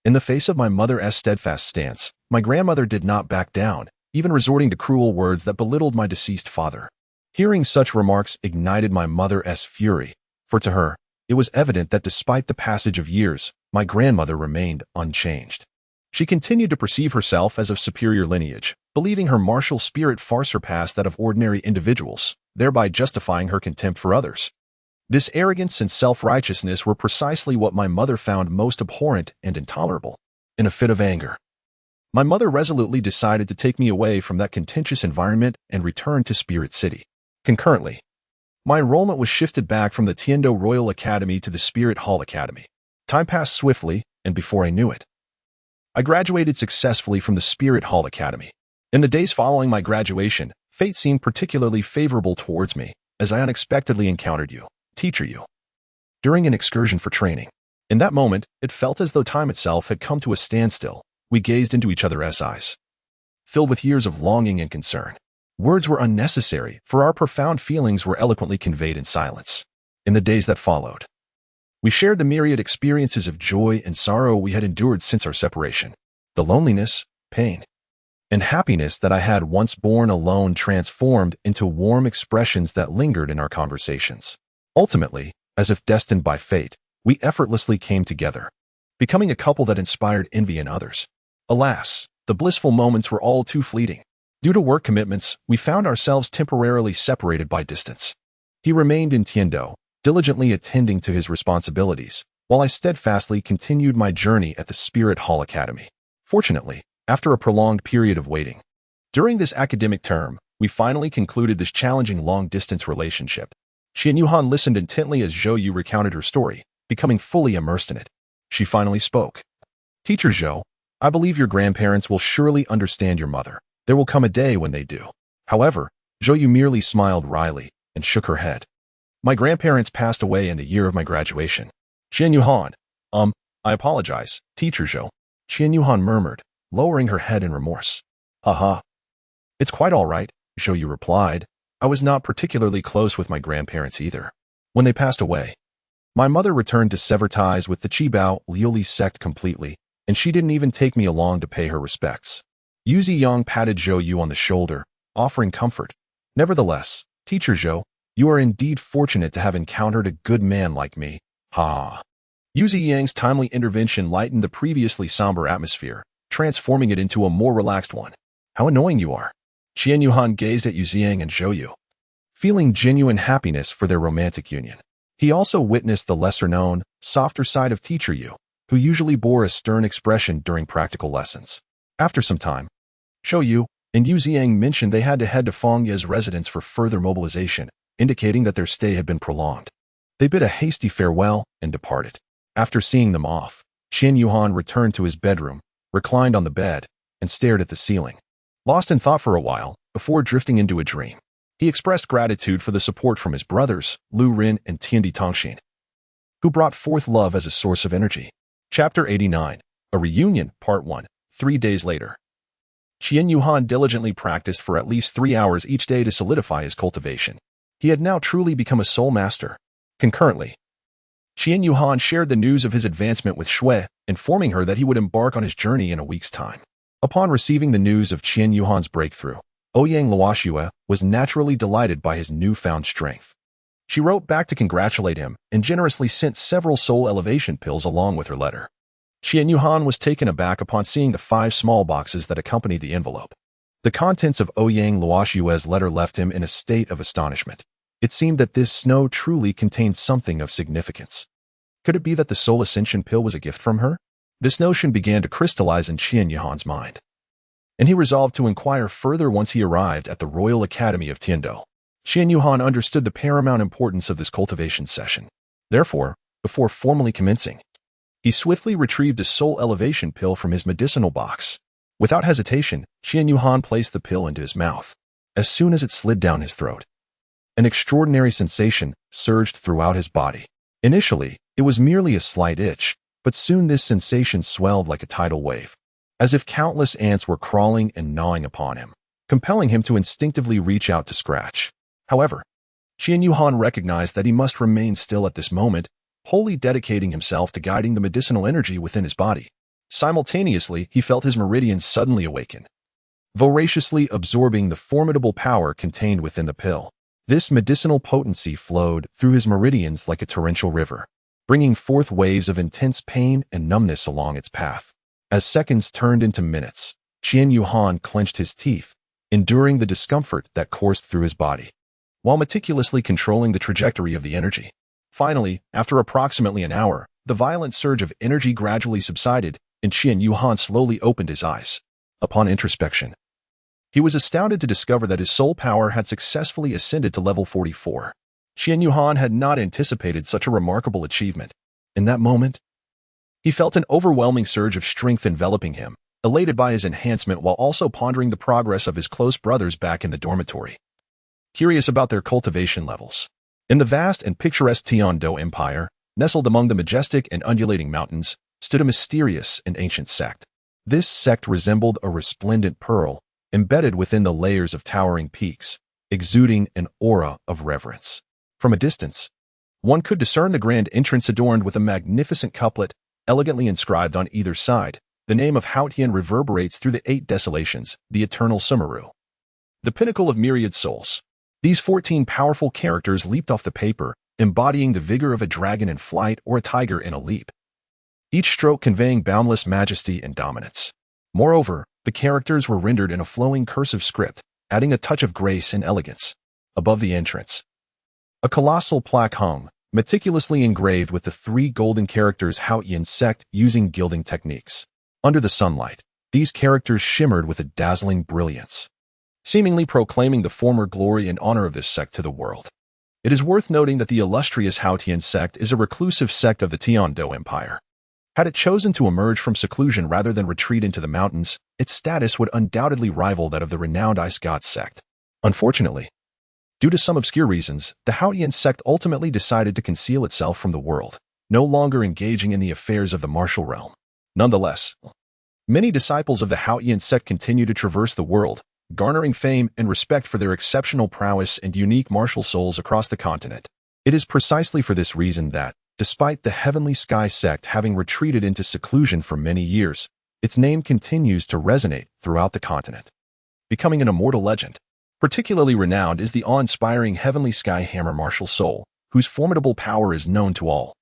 in the face of my mother's steadfast stance, my grandmother did not back down, even resorting to cruel words that belittled my deceased father. Hearing such remarks ignited my mother's fury, for to her, it was evident that despite the passage of years, my grandmother remained unchanged. She continued to perceive herself as of superior lineage, believing her martial spirit far surpassed that of ordinary individuals, thereby justifying her contempt for others. This arrogance and self-righteousness were precisely what my mother found most abhorrent and intolerable. In a fit of anger, my mother resolutely decided to take me away from that contentious environment and return to Spirit City. Concurrently, my enrollment was shifted back from the Tiando Royal Academy to the Spirit Hall Academy. Time passed swiftly, and before I knew it, I graduated successfully from the Spirit Hall Academy. In the days following my graduation, fate seemed particularly favorable towards me, as I unexpectedly encountered you, teacher Yu, during an excursion for training. In that moment, it felt as though time itself had come to a standstill. We gazed into each other's eyes, filled with years of longing and concern. Words were unnecessary, for our profound feelings were eloquently conveyed in silence. In the days that followed, we shared the myriad experiences of joy and sorrow we had endured since our separation. The loneliness, pain, and happiness that I had once borne alone transformed into warm expressions that lingered in our conversations. Ultimately, as if destined by fate, we effortlessly came together, becoming a couple that inspired envy in others. Alas, the blissful moments were all too fleeting. Due to work commitments, we found ourselves temporarily separated by distance. He remained in Tiando, diligently attending to his responsibilities, while I steadfastly continued my journey at the Spirit Hall Academy. Fortunately, after a prolonged period of waiting, during this academic term, we finally concluded this challenging long-distance relationship. Qian Yuhan listened intently as Zhou Yu recounted her story, becoming fully immersed in it. She finally spoke. Teacher Zhou, I believe your grandparents will surely understand your mother. There will come a day when they do. However, Zhou Yu merely smiled wryly and shook her head. My grandparents passed away in the year of my graduation. Qian Yuhan, I apologize, teacher Zhou. Qian Yuhan murmured, lowering her head in remorse. Haha. It's quite all right, Zhou Yu replied. I was not particularly close with my grandparents either. When they passed away, my mother returned to sever ties with the Qibao Liuli sect completely, and she didn't even take me along to pay her respects. Yu Ziyang patted Zhou Yu on the shoulder, offering comfort. Nevertheless, teacher Zhou, you are indeed fortunate to have encountered a good man like me. Ha! Yu Ziyang's timely intervention lightened the previously somber atmosphere, transforming it into a more relaxed one. How annoying you are. Qian Yuhan gazed at Yu Ziyang and Zhou Yu, feeling genuine happiness for their romantic union. He also witnessed the lesser-known, softer side of Teacher Yu, who usually bore a stern expression during practical lessons. After some time, Shou Yu and Yu Ziang mentioned they had to head to Feng Ye's residence for further mobilization, indicating that their stay had been prolonged. They bid a hasty farewell and departed. After seeing them off, Qian Yuhan returned to his bedroom, reclined on the bed, and stared at the ceiling, lost in thought for a while before drifting into a dream. He expressed gratitude for the support from his brothers, Lu Rin and Tiandi Tongxin, who brought forth love as a source of energy. Chapter 89, A Reunion, Part 1. 3 days later. Qian Yuhan diligently practiced for at least 3 hours each day to solidify his cultivation. He had now truly become a soul master. Concurrently, Qian Yuhan shared the news of his advancement with Shui, informing her that he would embark on his journey in a week's time. Upon receiving the news of Qian Yuhan's breakthrough, Ouyang Luoxue was naturally delighted by his newfound strength. She wrote back to congratulate him and generously sent several soul elevation pills along with her letter. Qian Yuhan was taken aback upon seeing the 5 small boxes that accompanied the envelope. The contents of Ouyang Luoxue's letter left him in a state of astonishment. It seemed that this snow truly contained something of significance. Could it be that the soul ascension pill was a gift from her? This notion began to crystallize in Qian Yuhan's mind, and he resolved to inquire further once he arrived at the Royal Academy of Tiando. Qian Yuhan understood the paramount importance of this cultivation session. Therefore, before formally commencing, he swiftly retrieved a soul elevation pill from his medicinal box. Without hesitation, Qian Yuhan placed the pill into his mouth. As soon as it slid down his throat, an extraordinary sensation surged throughout his body. Initially, it was merely a slight itch, but soon this sensation swelled like a tidal wave, as if countless ants were crawling and gnawing upon him, compelling him to instinctively reach out to scratch. However, Qian Yuhan recognized that he must remain still at this moment, wholly dedicating himself to guiding the medicinal energy within his body. Simultaneously, he felt his meridians suddenly awaken, voraciously absorbing the formidable power contained within the pill. This medicinal potency flowed through his meridians like a torrential river, bringing forth waves of intense pain and numbness along its path. As seconds turned into minutes, Qian Yuhan clenched his teeth, enduring the discomfort that coursed through his body, while meticulously controlling the trajectory of the energy. Finally, after approximately an hour, the violent surge of energy gradually subsided, and Qian Yuhan slowly opened his eyes. Upon introspection, he was astounded to discover that his soul power had successfully ascended to level 44. Qian Yuhan had not anticipated such a remarkable achievement. In that moment, he felt an overwhelming surge of strength enveloping him, elated by his enhancement while also pondering the progress of his close brothers back in the dormitory, curious about their cultivation levels. In the vast and picturesque Tiando Empire, nestled among the majestic and undulating mountains, stood a mysterious and ancient sect. This sect resembled a resplendent pearl, embedded within the layers of towering peaks, exuding an aura of reverence. From a distance, one could discern the grand entrance adorned with a magnificent couplet, elegantly inscribed on either side. The name of Haotian reverberates through the 8 desolations, the eternal Sumeru, the pinnacle of myriad souls. These 14 powerful characters leaped off the paper, embodying the vigor of a dragon in flight or a tiger in a leap, each stroke conveying boundless majesty and dominance. Moreover, the characters were rendered in a flowing cursive script, adding a touch of grace and elegance. Above the entrance, a colossal plaque hung, meticulously engraved with the 3 golden characters Haotian sect using gilding techniques. Under the sunlight, these characters shimmered with a dazzling brilliance, seemingly proclaiming the former glory and honor of this sect to the world. It is worth noting that the illustrious Haotian sect is a reclusive sect of the Tiando Empire. Had it chosen to emerge from seclusion rather than retreat into the mountains, its status would undoubtedly rival that of the renowned Ice God sect. Unfortunately, due to some obscure reasons, the Haotian sect ultimately decided to conceal itself from the world, no longer engaging in the affairs of the martial realm. Nonetheless, many disciples of the Haotian sect continue to traverse the world, garnering fame and respect for their exceptional prowess and unique martial souls across the continent. It is precisely for this reason that, despite the Heavenly Sky sect having retreated into seclusion for many years, its name continues to resonate throughout the continent, becoming an immortal legend. Particularly renowned is the awe-inspiring Heavenly Sky Hammer martial soul, whose formidable power is known to all,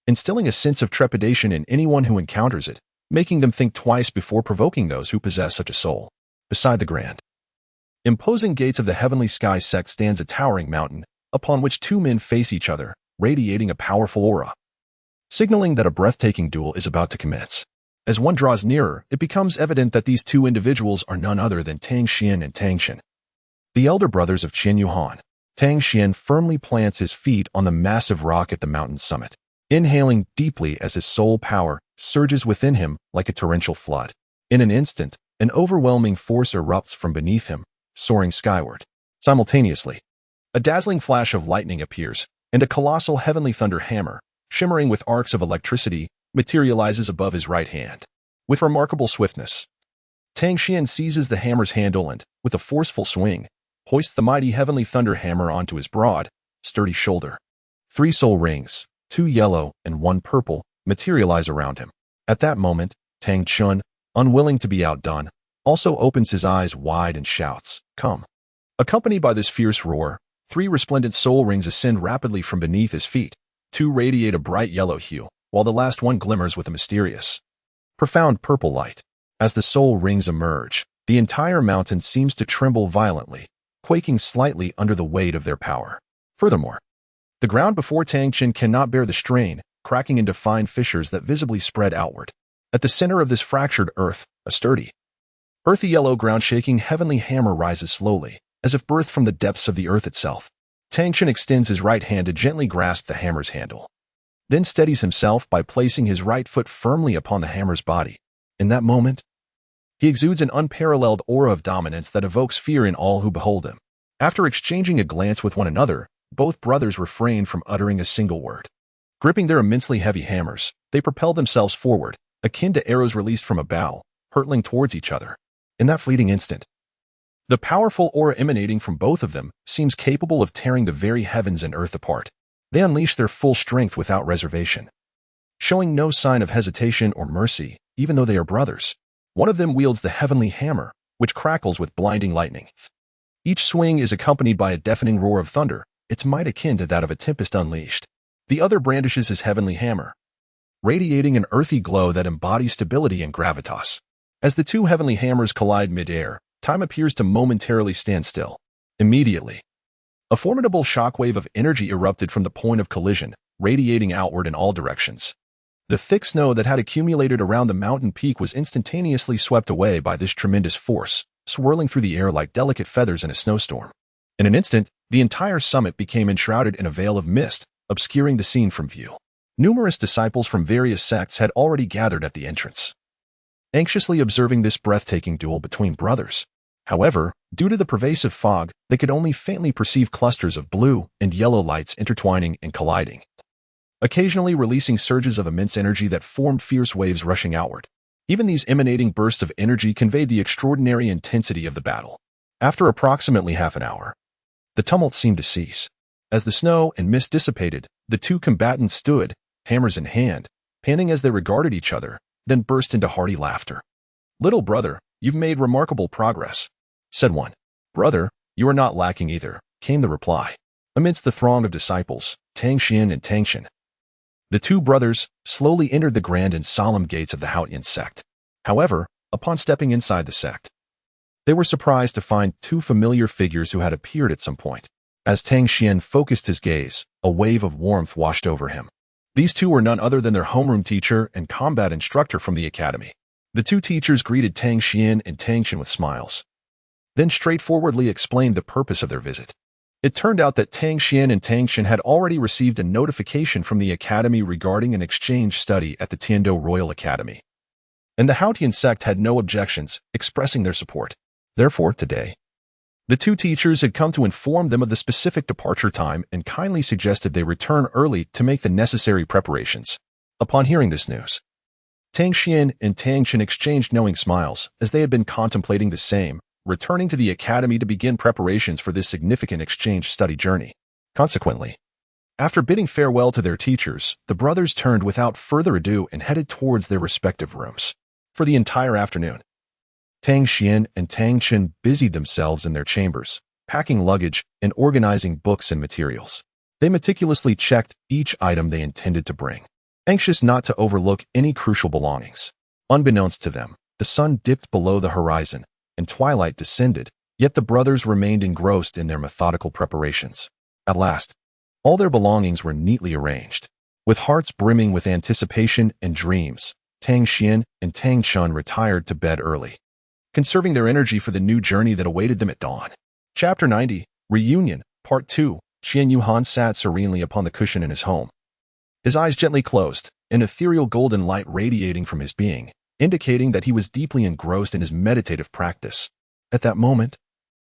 instilling a sense of trepidation in anyone who encounters it, making them think twice before provoking those who possess such a soul. Beside the grand Imposing gates of the Heavenly Sky sect stands a towering mountain, upon which two men face each other, radiating a powerful aura, signaling that a breathtaking duel is about to commence. As one draws nearer, it becomes evident that these two individuals are none other than Tang Xian and Tang Chen, the elder brothers of Qin Yuhan. Tang Xian firmly plants his feet on the massive rock at the mountain's summit, inhaling deeply as his soul power surges within him like a torrential flood. In an instant, an overwhelming force erupts from beneath him, soaring skyward. Simultaneously, a dazzling flash of lightning appears, and a colossal heavenly thunder hammer, shimmering with arcs of electricity, materializes above his right hand. With remarkable swiftness, Tang Xian seizes the hammer's handle and, with a forceful swing, hoists the mighty heavenly thunder hammer onto his broad, sturdy shoulder. 3 soul rings, 2 yellow and 1 purple, materialize around him. At that moment, Tang Chun, unwilling to be outdone, also opens his eyes wide and shouts, "Come!" Accompanied by this fierce roar, 3 resplendent soul rings ascend rapidly from beneath his feet. 2 radiate a bright yellow hue, while the last one glimmers with a mysterious, profound purple light. As the soul rings emerge, the entire mountain seems to tremble violently, quaking slightly under the weight of their power. Furthermore, the ground before Tang Chen cannot bear the strain, cracking into fine fissures that visibly spread outward. At the center of this fractured earth, a sturdy, earthy yellow ground-shaking heavenly hammer rises slowly, as if birthed from the depths of the earth itself. Tang Chen extends his right hand to gently grasp the hammer's handle, then steadies himself by placing his right foot firmly upon the hammer's body. In that moment, he exudes an unparalleled aura of dominance that evokes fear in all who behold him. After exchanging a glance with one another, both brothers refrain from uttering a single word. Gripping their immensely heavy hammers, they propel themselves forward, akin to arrows released from a bow, hurtling towards each other. In that fleeting instant, the powerful aura emanating from both of them seems capable of tearing the very heavens and earth apart. They unleash their full strength without reservation, showing no sign of hesitation or mercy, even though they are brothers. One of them wields the heavenly hammer, which crackles with blinding lightning. Each swing is accompanied by a deafening roar of thunder, its might akin to that of a tempest unleashed. The other brandishes his heavenly hammer, radiating an earthy glow that embodies stability and gravitas. As the two heavenly hammers collide mid-air, time appears to momentarily stand still. Immediately, a formidable shockwave of energy erupted from the point of collision, radiating outward in all directions. The thick snow that had accumulated around the mountain peak was instantaneously swept away by this tremendous force, swirling through the air like delicate feathers in a snowstorm. In an instant, the entire summit became enshrouded in a veil of mist, obscuring the scene from view. Numerous disciples from various sects had already gathered at the entrance, anxiously observing this breathtaking duel between brothers. However, due to the pervasive fog, they could only faintly perceive clusters of blue and yellow lights intertwining and colliding, occasionally releasing surges of immense energy that formed fierce waves rushing outward. Even these emanating bursts of energy conveyed the extraordinary intensity of the battle. After approximately half an hour, the tumult seemed to cease. As the snow and mist dissipated, the two combatants stood, hammers in hand, panting as they regarded each other, then burst into hearty laughter. "Little brother, you've made remarkable progress," said one. "Brother, you are not lacking either," came the reply. Amidst the throng of disciples, Tang Xian and Tang Chen, the two brothers, slowly entered the grand and solemn gates of the Haotian sect. However, upon stepping inside the sect, they were surprised to find 2 familiar figures who had appeared at some point. As Tang Xian focused his gaze, a wave of warmth washed over him. These 2 were none other than their homeroom teacher and combat instructor from the academy. The 2 teachers greeted Tang Xian and Tang Chen with smiles, then straightforwardly explained the purpose of their visit. It turned out that Tang Xian and Tang Chen had already received a notification from the academy regarding an exchange study at the Tiando Royal Academy, and the Haotian sect had no objections, expressing their support. Therefore, today, the 2 teachers had come to inform them of the specific departure time and kindly suggested they return early to make the necessary preparations. Upon hearing this news, Tang Xian and Tang Chen exchanged knowing smiles, as they had been contemplating the same, returning to the academy to begin preparations for this significant exchange study journey. Consequently, after bidding farewell to their teachers, the brothers turned without further ado and headed towards their respective rooms. For the entire afternoon, Tang Xian and Tang Chen busied themselves in their chambers, packing luggage and organizing books and materials. They meticulously checked each item they intended to bring, anxious not to overlook any crucial belongings. Unbeknownst to them, the sun dipped below the horizon, and twilight descended, Yet the brothers remained engrossed in their methodical preparations. At last, all their belongings were neatly arranged. With hearts brimming with anticipation and dreams, Tang Xian and Tang Chun retired to bed early, conserving their energy for the new journey that awaited them at dawn. Chapter 90, Reunion, Part 2. Qian Yuhan sat serenely upon the cushion in his home. His eyes gently closed, an ethereal golden light radiating from his being, indicating that he was deeply engrossed in his meditative practice. At that moment,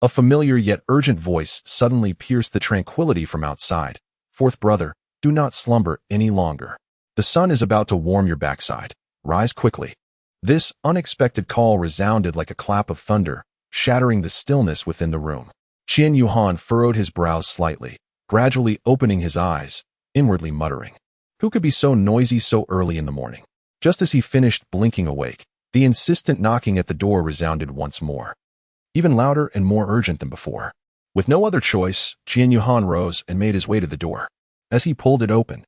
a familiar yet urgent voice suddenly pierced the tranquility from outside. Fourth brother, do not slumber any longer. The sun is about to warm your backside. Rise quickly. This unexpected call resounded like a clap of thunder, shattering the stillness within the room. Qian Yuhan furrowed his brows slightly, gradually opening his eyes, inwardly muttering, "Who could be so noisy so early in the morning?" Just as he finished blinking awake, the insistent knocking at the door resounded once more, even louder and more urgent than before. With no other choice, Qian Yuhan rose and made his way to the door. As he pulled it open,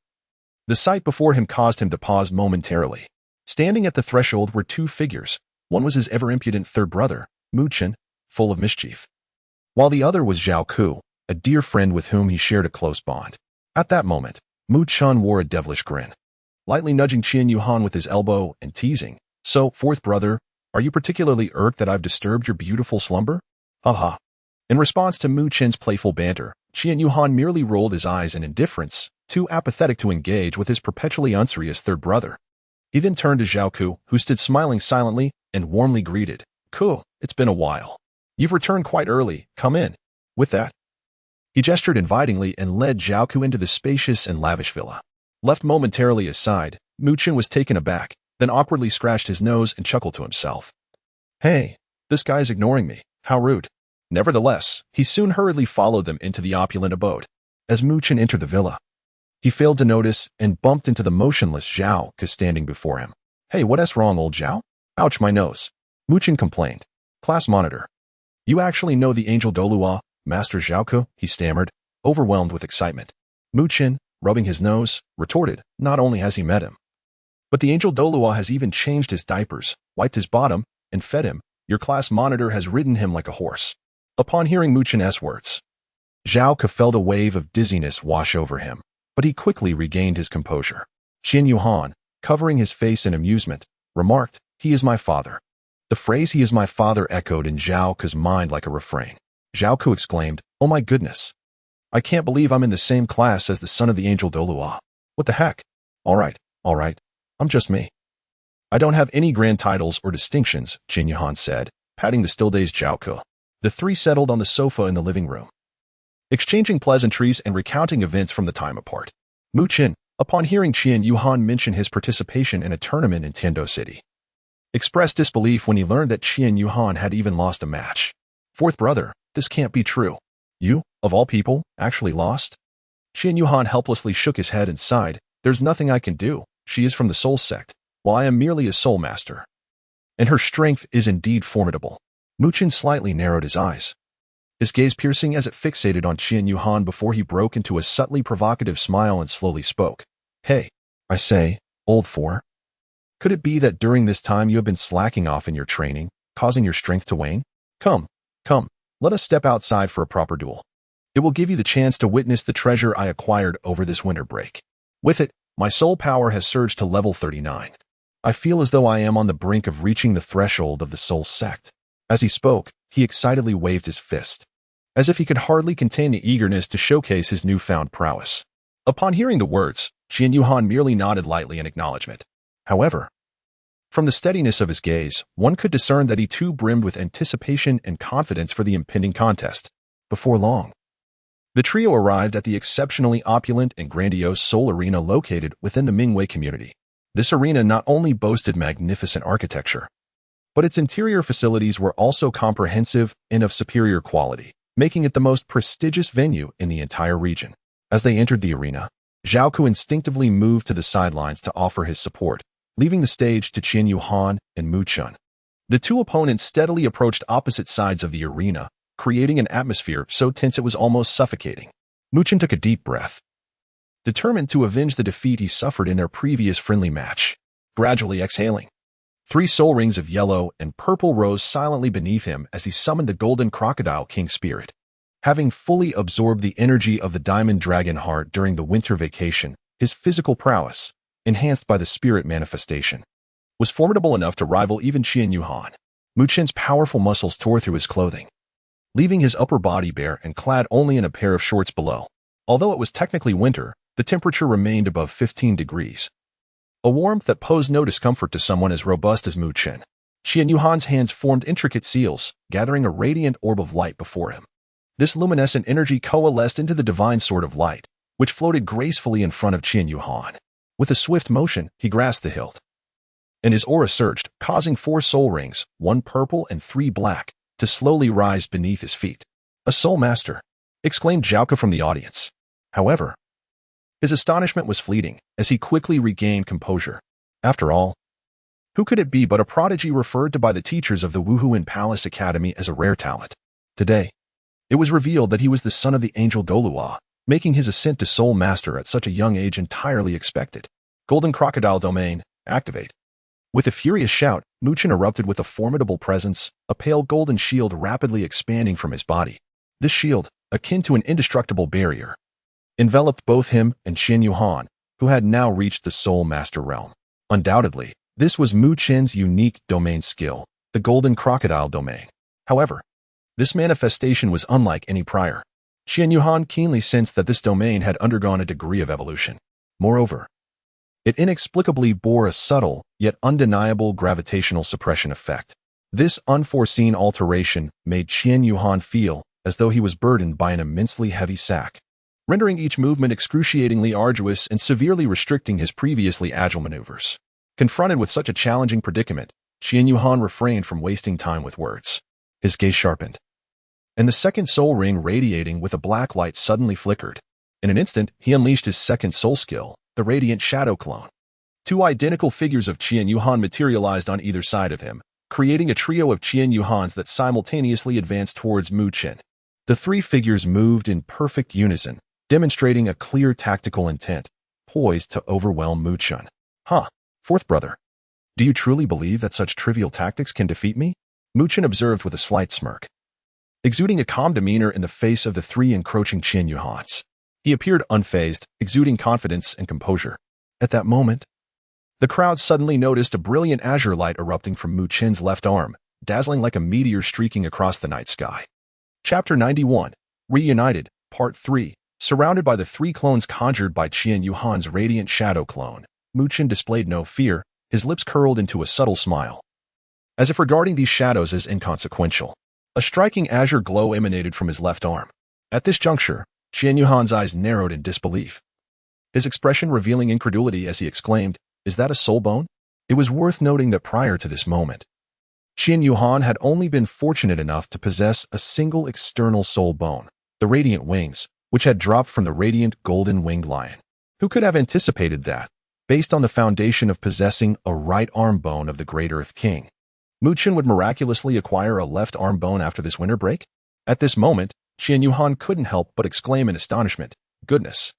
the sight before him caused him to pause momentarily. Standing at the threshold were two figures. One was his ever-impudent third brother, Mu Chen, full of mischief, while the other was Zhao Ku, a dear friend with whom he shared a close bond. At that moment, Mu Chen wore a devilish grin, lightly nudging Qian Yuhan with his elbow and teasing, "So, fourth brother, are you particularly irked that I've disturbed your beautiful slumber?" Haha. In response to Mu Chen's playful banter, Qian Yuhan merely rolled his eyes in indifference, too apathetic to engage with his perpetually unserious third brother. He then turned to Zhao Ku, who stood smiling silently and warmly greeted, "Ku, it's been a while. You've returned quite early. Come in." With that, he gestured invitingly and led Zhao Ku into the spacious and lavish villa. Left momentarily aside, Mu Chen was taken aback, then awkwardly scratched his nose and chuckled to himself. "Hey, this guy's ignoring me. How rude." Nevertheless, he soon hurriedly followed them into the opulent abode. As Mu Chen entered the villa, he failed to notice and bumped into the motionless Zhao Ku standing before him. "Hey, what's wrong, old Zhao?" "Ouch, my nose," Mu Chen complained. "Class monitor. You actually know the angel Douluo, Master Zhao Ku?" he stammered, overwhelmed with excitement. Mu Chen, rubbing his nose, retorted, "Not only has he met him, but the angel Douluo has even changed his diapers, wiped his bottom, and fed him. Your class monitor has ridden him like a horse." Upon hearing Mu Chen's words, Zhao Ku felt a wave of dizziness wash over him, but he quickly regained his composure. Qian Yuhan, covering his face in amusement, remarked, "He is my father." The phrase "he is my father" echoed in Zhao Ku's mind like a refrain. Zhao Ku exclaimed, "Oh my goodness. I can't believe I'm in the same class as the son of the angel Douluo. What the heck? All right, I'm just me. I don't have any grand titles or distinctions," Qian Yuhan said, patting the still-dazed Zhao Ku. The three settled on the sofa in the living room, exchanging pleasantries and recounting events from the time apart. Mu Chen, upon hearing Qian Yuhan mention his participation in a tournament in Tiando City, expressed disbelief when he learned that Qian Yuhan had even lost a match. "Fourth brother, this can't be true. You, of all people, actually lost?" Qian Yuhan helplessly shook his head and sighed. "There's nothing I can do. She is from the soul sect, while I am merely a soul master. And her strength is indeed formidable." Mu Chen slightly narrowed his eyes, his gaze piercing as it fixated on Qian Yuhan before he broke into a subtly provocative smile and slowly spoke. "Hey, I say, old four. Could it be that during this time you have been slacking off in your training, causing your strength to wane? Come, let us step outside for a proper duel. It will give you the chance to witness the treasure I acquired over this winter break. With it, my soul power has surged to level 39. I feel as though I am on the brink of reaching the threshold of the soul sect." As he spoke, he excitedly waved his fist, as if he could hardly contain the eagerness to showcase his newfound prowess. Upon hearing the words, Qian Yuhan merely nodded lightly in acknowledgement. However, from the steadiness of his gaze, one could discern that he too brimmed with anticipation and confidence for the impending contest. Before long, the trio arrived at the exceptionally opulent and grandiose Soul Arena located within the Mingwei community. This arena not only boasted magnificent architecture, but its interior facilities were also comprehensive and of superior quality, making it the most prestigious venue in the entire region. As they entered the arena, Zhao Ku instinctively moved to the sidelines to offer his support, leaving the stage to Qian Yuhan and Mu Chen. The two opponents steadily approached opposite sides of the arena, creating an atmosphere so tense it was almost suffocating. Mu Chen took a deep breath, determined to avenge the defeat he suffered in their previous friendly match. Gradually exhaling, 3 soul rings of yellow and purple rose silently beneath him as he summoned the golden crocodile king spirit. Having fully absorbed the energy of the diamond dragon heart during the winter vacation, his physical prowess, enhanced by the spirit manifestation, was formidable enough to rival even Qian Yuhan. Mu Qin's powerful muscles tore through his clothing, leaving his upper body bare and clad only in a pair of shorts below. Although it was technically winter, the temperature remained above 15 degrees. A warmth that posed no discomfort to someone as robust as Mu Qin. Qian Yuhan's hands formed intricate seals, gathering a radiant orb of light before him. This luminescent energy coalesced into the divine sword of light, which floated gracefully in front of Qian Yuhan. With a swift motion, he grasped the hilt, and his aura surged, causing 4 soul rings, 1 purple and 3 black, to slowly rise beneath his feet. "A soul master!" exclaimed Zhaoka from the audience. However, his astonishment was fleeting, as he quickly regained composure. After all, who could it be but a prodigy referred to by the teachers of the Wuhuan Palace Academy as a rare talent? Today, it was revealed that he was the son of the angel Douluo, making his ascent to Soul Master at such a young age entirely expected. Golden Crocodile Domain, activate. With a furious shout, Mu Qin erupted with a formidable presence, a pale golden shield rapidly expanding from his body. This shield, akin to an indestructible barrier, enveloped both him and Qian Yuhan, who had now reached the Soul Master realm. Undoubtedly, this was Mu Qin's unique domain skill, the Golden Crocodile Domain. However, this manifestation was unlike any prior. Qian Yuhan keenly sensed that this domain had undergone a degree of evolution. Moreover, it inexplicably bore a subtle, yet undeniable gravitational suppression effect. This unforeseen alteration made Qian Yuhan feel as though he was burdened by an immensely heavy sack, rendering each movement excruciatingly arduous and severely restricting his previously agile maneuvers. Confronted with such a challenging predicament, Qian Yuhan refrained from wasting time with words. His gaze sharpened, and the second soul ring radiating with a black light suddenly flickered. In an instant, he unleashed his second soul skill, the Radiant Shadow Clone. 2 identical figures of Qian Yuhan materialized on either side of him, creating a trio of Qian Yuhans that simultaneously advanced towards Mu Qin. The 3 figures moved in perfect unison, demonstrating a clear tactical intent, poised to overwhelm Mu Qin. "Huh, fourth brother. Do you truly believe that such trivial tactics can defeat me?" Mu Qin observed with a slight smirk, exuding a calm demeanor in the face of the 3 encroaching Qian Yuhans. He appeared unfazed, exuding confidence and composure. At that moment, the crowd suddenly noticed a brilliant azure light erupting from Mu Qin's left arm, dazzling like a meteor streaking across the night sky. Chapter 91, Reunited, Part 3. Surrounded by the 3 clones conjured by Qian Yuhan's Radiant Shadow Clone, Mu Qin displayed no fear, his lips curled into a subtle smile, as if regarding these shadows as inconsequential. A striking azure glow emanated from his left arm. At this juncture, Qian Yuhan's eyes narrowed in disbelief, his expression revealing incredulity as he exclaimed, "Is that a soul bone?" It was worth noting that prior to this moment, Qian Yuhan had only been fortunate enough to possess a single external soul bone, the Radiant Wings, which had dropped from the radiant golden winged lion. Who could have anticipated that, based on the foundation of possessing a right arm bone of the Great Earth King, Mu Qin would miraculously acquire a left arm bone after this winter break? At this moment, Qian Yuhan couldn't help but exclaim in astonishment, "Goodness!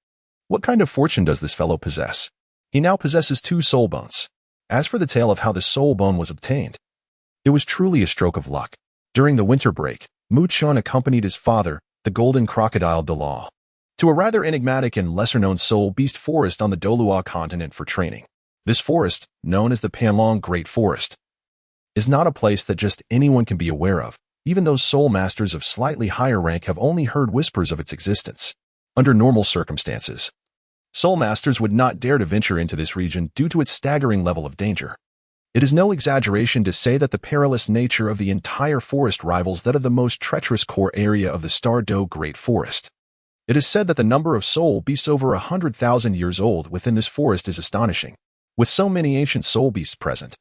What kind of fortune does this fellow possess? He now possesses 2 soul bones." As for the tale of how the soul bone was obtained, it was truly a stroke of luck. During the winter break, Mu Qin accompanied his father, the Golden Crocodile Douluo, to a rather enigmatic and lesser-known soul beast forest on the Douluo continent for training. This forest, known as the Panlong Great Forest, is not a place that just anyone can be aware of. Even those soul masters of slightly higher rank have only heard whispers of its existence. Under normal circumstances, soul masters would not dare to venture into this region due to its staggering level of danger. It is no exaggeration to say that the perilous nature of the entire forest rivals that of the most treacherous core area of the Douluo Great Forest. It is said that the number of soul beasts over 100,000 years old within this forest is astonishing. With so many ancient soul beasts present,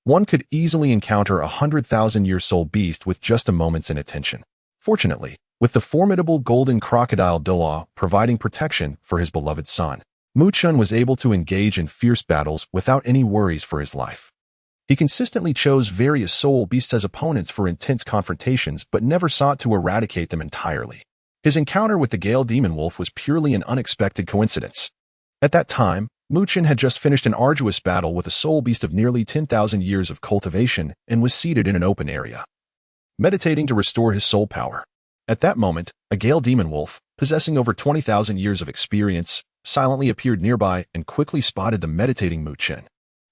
one could easily encounter a 100,000-year soul beast with just a moment's inattention. Fortunately, with the formidable Golden Crocodile Douluo providing protection for his beloved son, Mu Qin was able to engage in fierce battles without any worries for his life. He consistently chose various soul beasts as opponents for intense confrontations but never sought to eradicate them entirely. His encounter with the Gale Demon Wolf was purely an unexpected coincidence. At that time, Mu Chen had just finished an arduous battle with a soul beast of nearly 10,000 years of cultivation and was seated in an open area, meditating to restore his soul power. At that moment, a Gale demon wolf, possessing over 20,000 years of experience, silently appeared nearby and quickly spotted the meditating Mu Chen.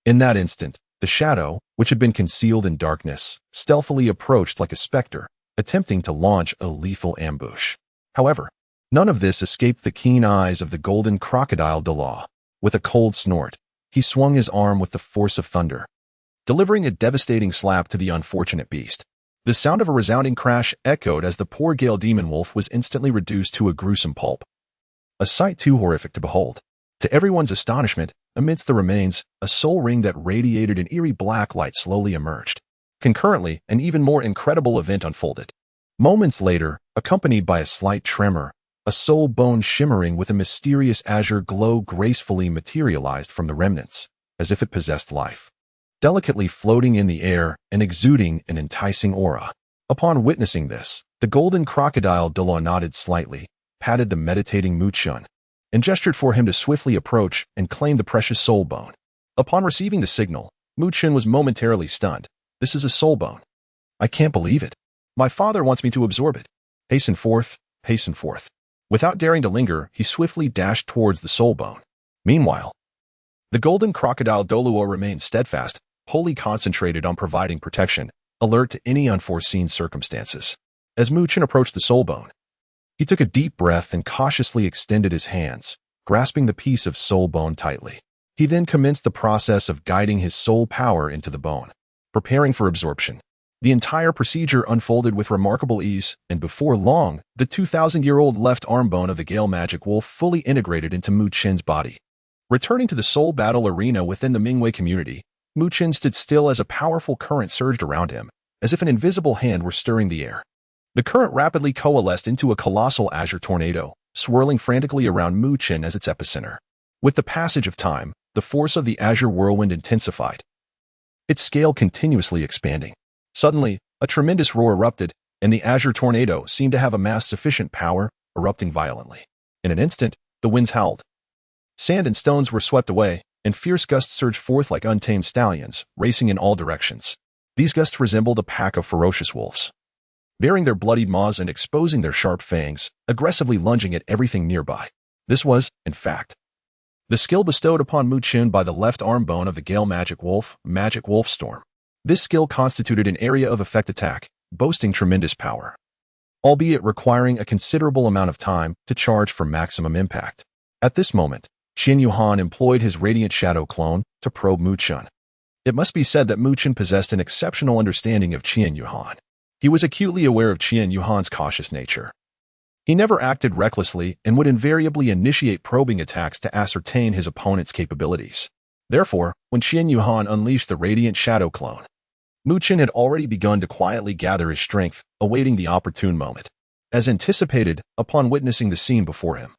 In that instant, the shadow, which had been concealed in darkness, stealthily approached like a specter, attempting to launch a lethal ambush. However, none of this escaped the keen eyes of the golden crocodile Douluo. With a cold snort, he swung his arm with the force of thunder, delivering a devastating slap to the unfortunate beast. The sound of a resounding crash echoed as the poor Gale demon wolf was instantly reduced to a gruesome pulp. A sight too horrific to behold. To everyone's astonishment, amidst the remains, a soul ring that radiated an eerie black light slowly emerged. Concurrently, an even more incredible event unfolded. Moments later, accompanied by a slight tremor, a soul bone shimmering with a mysterious azure glow gracefully materialized from the remnants, as if it possessed life, delicately floating in the air and exuding an enticing aura. Upon witnessing this, the golden crocodile Douluo nodded slightly, patted the meditating Mu Chen, and gestured for him to swiftly approach and claim the precious soul bone. Upon receiving the signal, Mu Chen was momentarily stunned. This is a soul bone. I can't believe it. My father wants me to absorb it. Hasten forth, hasten forth. Without daring to linger, he swiftly dashed towards the soul bone. Meanwhile, the golden crocodile Douluo remained steadfast, wholly concentrated on providing protection, alert to any unforeseen circumstances. As Mu Chen approached the soul bone, he took a deep breath and cautiously extended his hands, grasping the piece of soul bone tightly. He then commenced the process of guiding his soul power into the bone, preparing for absorption. The entire procedure unfolded with remarkable ease, and before long, the 2,000-year-old left arm bone of the Gale magic wolf fully integrated into Mu Chen's body. Returning to the soul battle arena within the Mingwei community, Mu Chen stood still as a powerful current surged around him, as if an invisible hand were stirring the air. The current rapidly coalesced into a colossal azure tornado, swirling frantically around Mu Chen as its epicenter. With the passage of time, the force of the azure whirlwind intensified, its scale continuously expanding. Suddenly, a tremendous roar erupted, and the azure tornado seemed to have amassed sufficient power, erupting violently. In an instant, the winds howled. Sand and stones were swept away, and fierce gusts surged forth like untamed stallions, racing in all directions. These gusts resembled a pack of ferocious wolves, baring their bloodied maws and exposing their sharp fangs, aggressively lunging at everything nearby. This was, in fact, the skill bestowed upon Mu Chen by the left arm bone of the Gale Magic Wolf Storm. This skill constituted an area of effect attack, boasting tremendous power, albeit requiring a considerable amount of time to charge for maximum impact. At this moment, Qian Yuhan employed his Radiant Shadow clone to probe Mu Chen. It must be said that Mu Chen possessed an exceptional understanding of Qian Yuhan. He was acutely aware of Qian Yuhan's cautious nature. He never acted recklessly and would invariably initiate probing attacks to ascertain his opponent's capabilities. Therefore, when Qian Yuhan unleashed the Radiant Shadow clone, Mu Chen had already begun to quietly gather his strength, awaiting the opportune moment. As anticipated, upon witnessing the scene before him,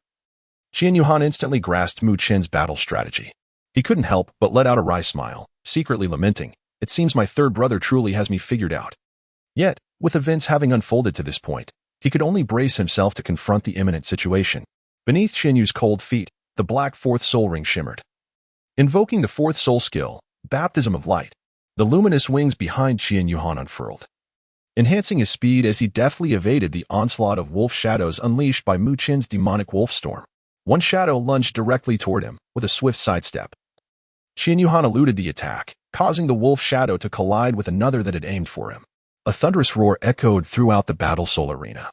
Qian Yuhan instantly grasped Mu Chen's battle strategy. He couldn't help but let out a wry smile, secretly lamenting, "It seems my third brother truly has me figured out." Yet, with events having unfolded to this point, he could only brace himself to confront the imminent situation. Beneath Qian Yu's cold feet, the black fourth soul ring shimmered. Invoking the fourth soul skill, Baptism of Light, the luminous wings behind Qian Yuhan unfurled, enhancing his speed as he deftly evaded the onslaught of wolf shadows unleashed by Mu Chen's demonic wolf storm. One shadow lunged directly toward him, with a swift sidestep. Qian Yuhan eluded the attack, causing the wolf shadow to collide with another that had aimed for him. A thunderous roar echoed throughout the battle soul arena,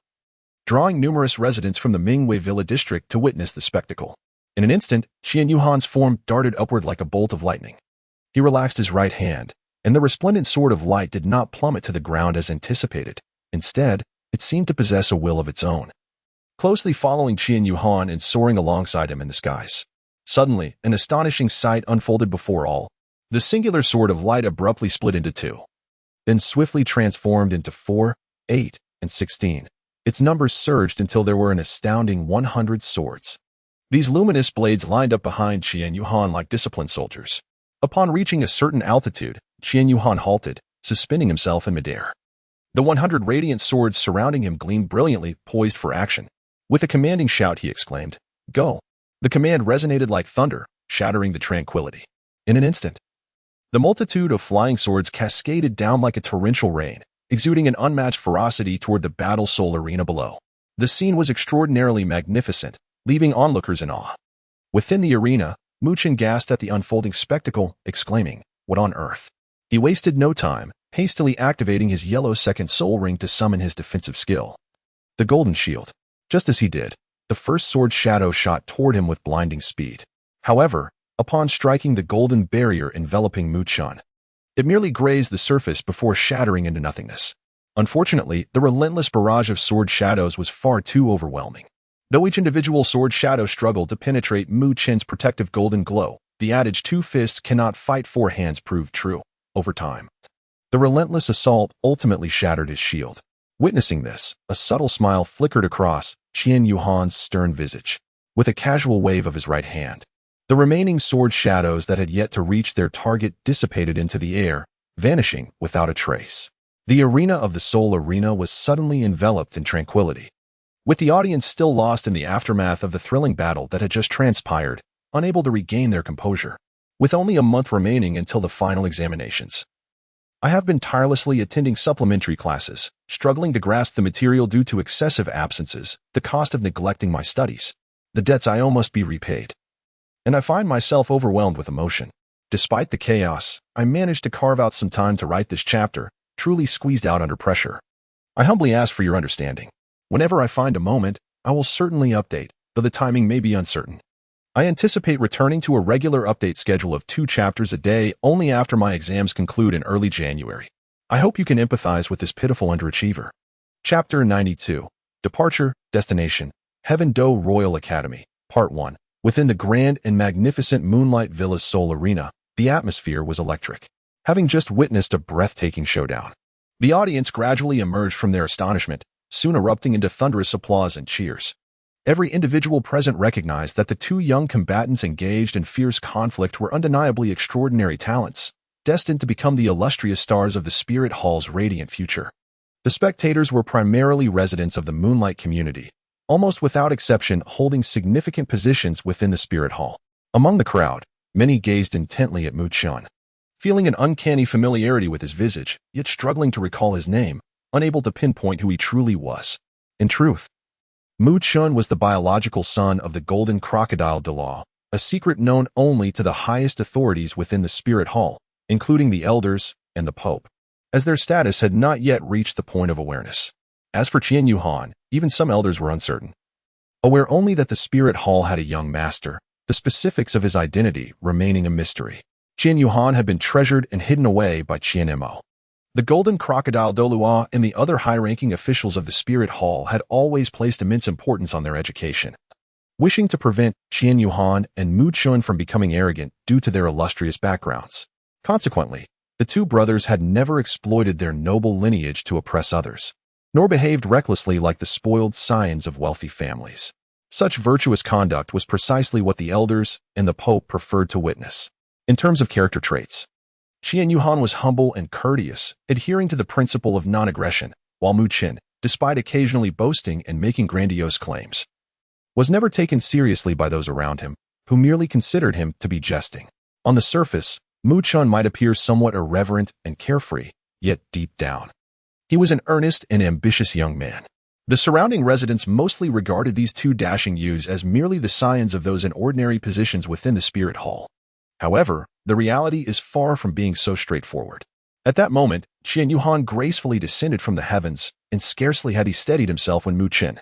drawing numerous residents from the Mingwei Villa district to witness the spectacle. In an instant, Qian Yuhan's form darted upward like a bolt of lightning. He relaxed his right hand, and the resplendent sword of light did not plummet to the ground as anticipated. Instead, it seemed to possess a will of its own, closely following Qian Yuhan and soaring alongside him in the skies. Suddenly, an astonishing sight unfolded before all. The singular sword of light abruptly split into two, then swiftly transformed into 4, 8, and 16. Its numbers surged until there were an astounding 100 swords. These luminous blades lined up behind Qian Yuhan like disciplined soldiers. Upon reaching a certain altitude, Qian Yuhan halted, suspending himself in midair. The 100 radiant swords surrounding him gleamed brilliantly, poised for action. With a commanding shout, he exclaimed, "Go!" The command resonated like thunder, shattering the tranquility. In an instant, the multitude of flying swords cascaded down like a torrential rain, exuding an unmatched ferocity toward the battle soul arena below. The scene was extraordinarily magnificent, leaving onlookers in awe. Within the arena, Muchen gasped at the unfolding spectacle, exclaiming, "What on earth?" He wasted no time, hastily activating his yellow second soul ring to summon his defensive skill, the Golden Shield. Just as he did, the first sword shadow shot toward him with blinding speed. However, upon striking the golden barrier enveloping Muchen, it merely grazed the surface before shattering into nothingness. Unfortunately, the relentless barrage of sword shadows was far too overwhelming. Though each individual sword shadow struggled to penetrate Muchen's protective golden glow, the adage "two fists cannot fight four hands" proved true. Over time, the relentless assault ultimately shattered his shield. Witnessing this, a subtle smile flickered across Qian Yuhan's stern visage. With a casual wave of his right hand, the remaining sword shadows that had yet to reach their target dissipated into the air, vanishing without a trace. The arena of the Soul Arena was suddenly enveloped in tranquility, with the audience still lost in the aftermath of the thrilling battle that had just transpired, unable to regain their composure. With only a month remaining until the final examinations, I have been tirelessly attending supplementary classes, struggling to grasp the material due to excessive absences, the cost of neglecting my studies. The debts I owe must be repaid. And I find myself overwhelmed with emotion. Despite the chaos, I managed to carve out some time to write this chapter, truly squeezed out under pressure. I humbly ask for your understanding. Whenever I find a moment, I will certainly update, though the timing may be uncertain. I anticipate returning to a regular update schedule of 2 chapters a day only after my exams conclude in early January. I hope you can empathize with this pitiful underachiever. Chapter 92. Departure, Destination, Heaven Do Royal Academy, Part 1. Within the grand and magnificent Moonlight Villa's Soul Arena, the atmosphere was electric. Having just witnessed a breathtaking showdown, the audience gradually emerged from their astonishment, soon erupting into thunderous applause and cheers. Every individual present recognized that the 2 young combatants engaged in fierce conflict were undeniably extraordinary talents, destined to become the illustrious stars of the Spirit Hall's radiant future. The spectators were primarily residents of the Moonlight community, almost without exception holding significant positions within the Spirit Hall. Among the crowd, many gazed intently at Muchen, feeling an uncanny familiarity with his visage, yet struggling to recall his name, unable to pinpoint who he truly was. In truth, Muchen was the biological son of the Golden Crocodile Douluo, a secret known only to the highest authorities within the Spirit Hall, including the Elders and the Pope, as their status had not yet reached the point of awareness. As for Qian Yuhan, even some elders were uncertain. Aware only that the Spirit Hall had a young master, the specifics of his identity remaining a mystery. Qian Yuhan had been treasured and hidden away by Qian Mo. The Golden Crocodile Douluo and the other high-ranking officials of the Spirit Hall had always placed immense importance on their education, wishing to prevent Qian Yuhan and Muchen from becoming arrogant due to their illustrious backgrounds. Consequently, the 2 brothers had never exploited their noble lineage to oppress others, nor behaved recklessly like the spoiled scions of wealthy families. Such virtuous conduct was precisely what the Elders and the Pope preferred to witness. In terms of character traits, Qian Yuhan was humble and courteous, adhering to the principle of non-aggression, while Muchen, despite occasionally boasting and making grandiose claims, was never taken seriously by those around him, who merely considered him to be jesting. On the surface, Muchen might appear somewhat irreverent and carefree, yet deep down, he was an earnest and ambitious young man. The surrounding residents mostly regarded these 2 dashing youths as merely the scions of those in ordinary positions within the Spirit Hall. However, the reality is far from being so straightforward. At that moment, Qian Yuhan gracefully descended from the heavens, and scarcely had he steadied himself when Muchen,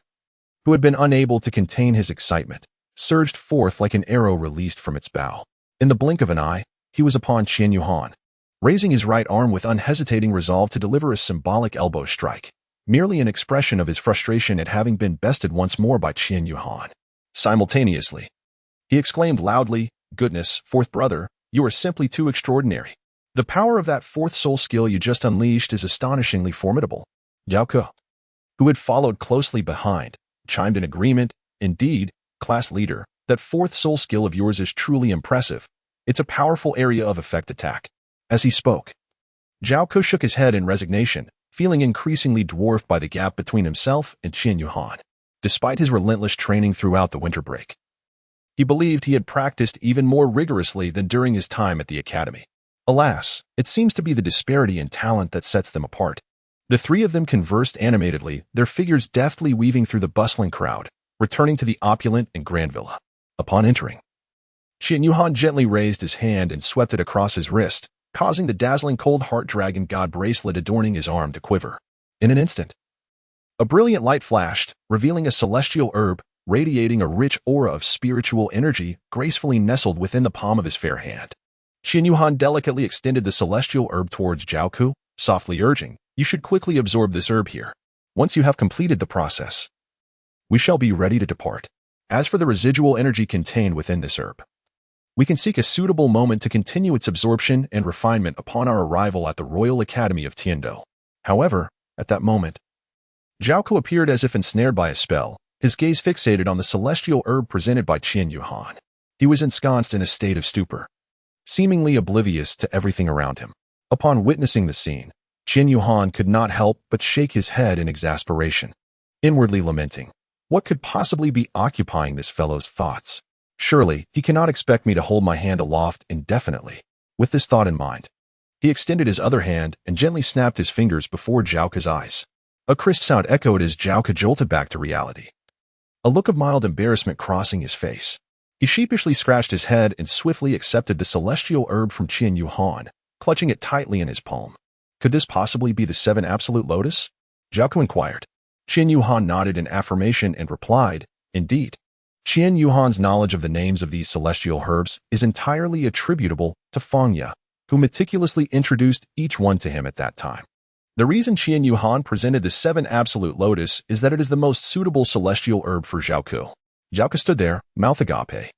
who had been unable to contain his excitement, surged forth like an arrow released from its bow. In the blink of an eye, he was upon Qian Yuhan, raising his right arm with unhesitating resolve to deliver a symbolic elbow strike, merely an expression of his frustration at having been bested once more by Qian Yuhan. Simultaneously, he exclaimed loudly, "Goodness, 4th brother, you are simply too extraordinary. The power of that 4th soul skill you just unleashed is astonishingly formidable." Jiao, who had followed closely behind, chimed in agreement. "Indeed, class leader, that 4th soul skill of yours is truly impressive. It's a powerful area of effect attack." As he spoke, Jiao shook his head in resignation, feeling increasingly dwarfed by the gap between himself and Qian Yuhan. Despite his relentless training throughout the winter break, He believed he had practiced even more rigorously than during his time at the academy. Alas, it seems to be the disparity in talent that sets them apart. The three of them conversed animatedly, their figures deftly weaving through the bustling crowd, returning to the opulent and grand villa. Upon entering, Qian Yuhan gently raised his hand and swept it across his wrist, causing the dazzling cold heart dragon god bracelet adorning his arm to quiver. In an instant, a brilliant light flashed, revealing a celestial herb, radiating a rich aura of spiritual energy, gracefully nestled within the palm of his fair hand. Qian Yuhan delicately extended the celestial herb towards Zhao Ku, softly urging, "You should quickly absorb this herb here. Once you have completed the process, we shall be ready to depart. As for the residual energy contained within this herb, we can seek a suitable moment to continue its absorption and refinement upon our arrival at the Royal Academy of Tiando." However, at that moment, Zhao Ku appeared as if ensnared by a spell, his gaze fixated on the celestial herb presented by Qian Yuhan. He was ensconced in a state of stupor, seemingly oblivious to everything around him. Upon witnessing the scene, Qian Yuhan could not help but shake his head in exasperation, inwardly lamenting, what could possibly be occupying this fellow's thoughts? Surely, he cannot expect me to hold my hand aloft indefinitely. With this thought in mind, he extended his other hand and gently snapped his fingers before Zhao Ku's eyes. A crisp sound echoed as Zhao Ku jolted back to reality, a look of mild embarrassment crossing his face. He sheepishly scratched his head and swiftly accepted the celestial herb from Qian Yuhan, clutching it tightly in his palm. Could this possibly be the 7 Absolute Lotus? Zhao Ku inquired. Qian Yuhan nodded in affirmation and replied, "Indeed." Qian Yuhan's knowledge of the names of these celestial herbs is entirely attributable to Fangya, who meticulously introduced each one to him at that time. The reason Qian Yuhan presented the 7 Absolute Lotus is that it is the most suitable celestial herb for Zhao Ku. Zhao Ku stood there, mouth agape,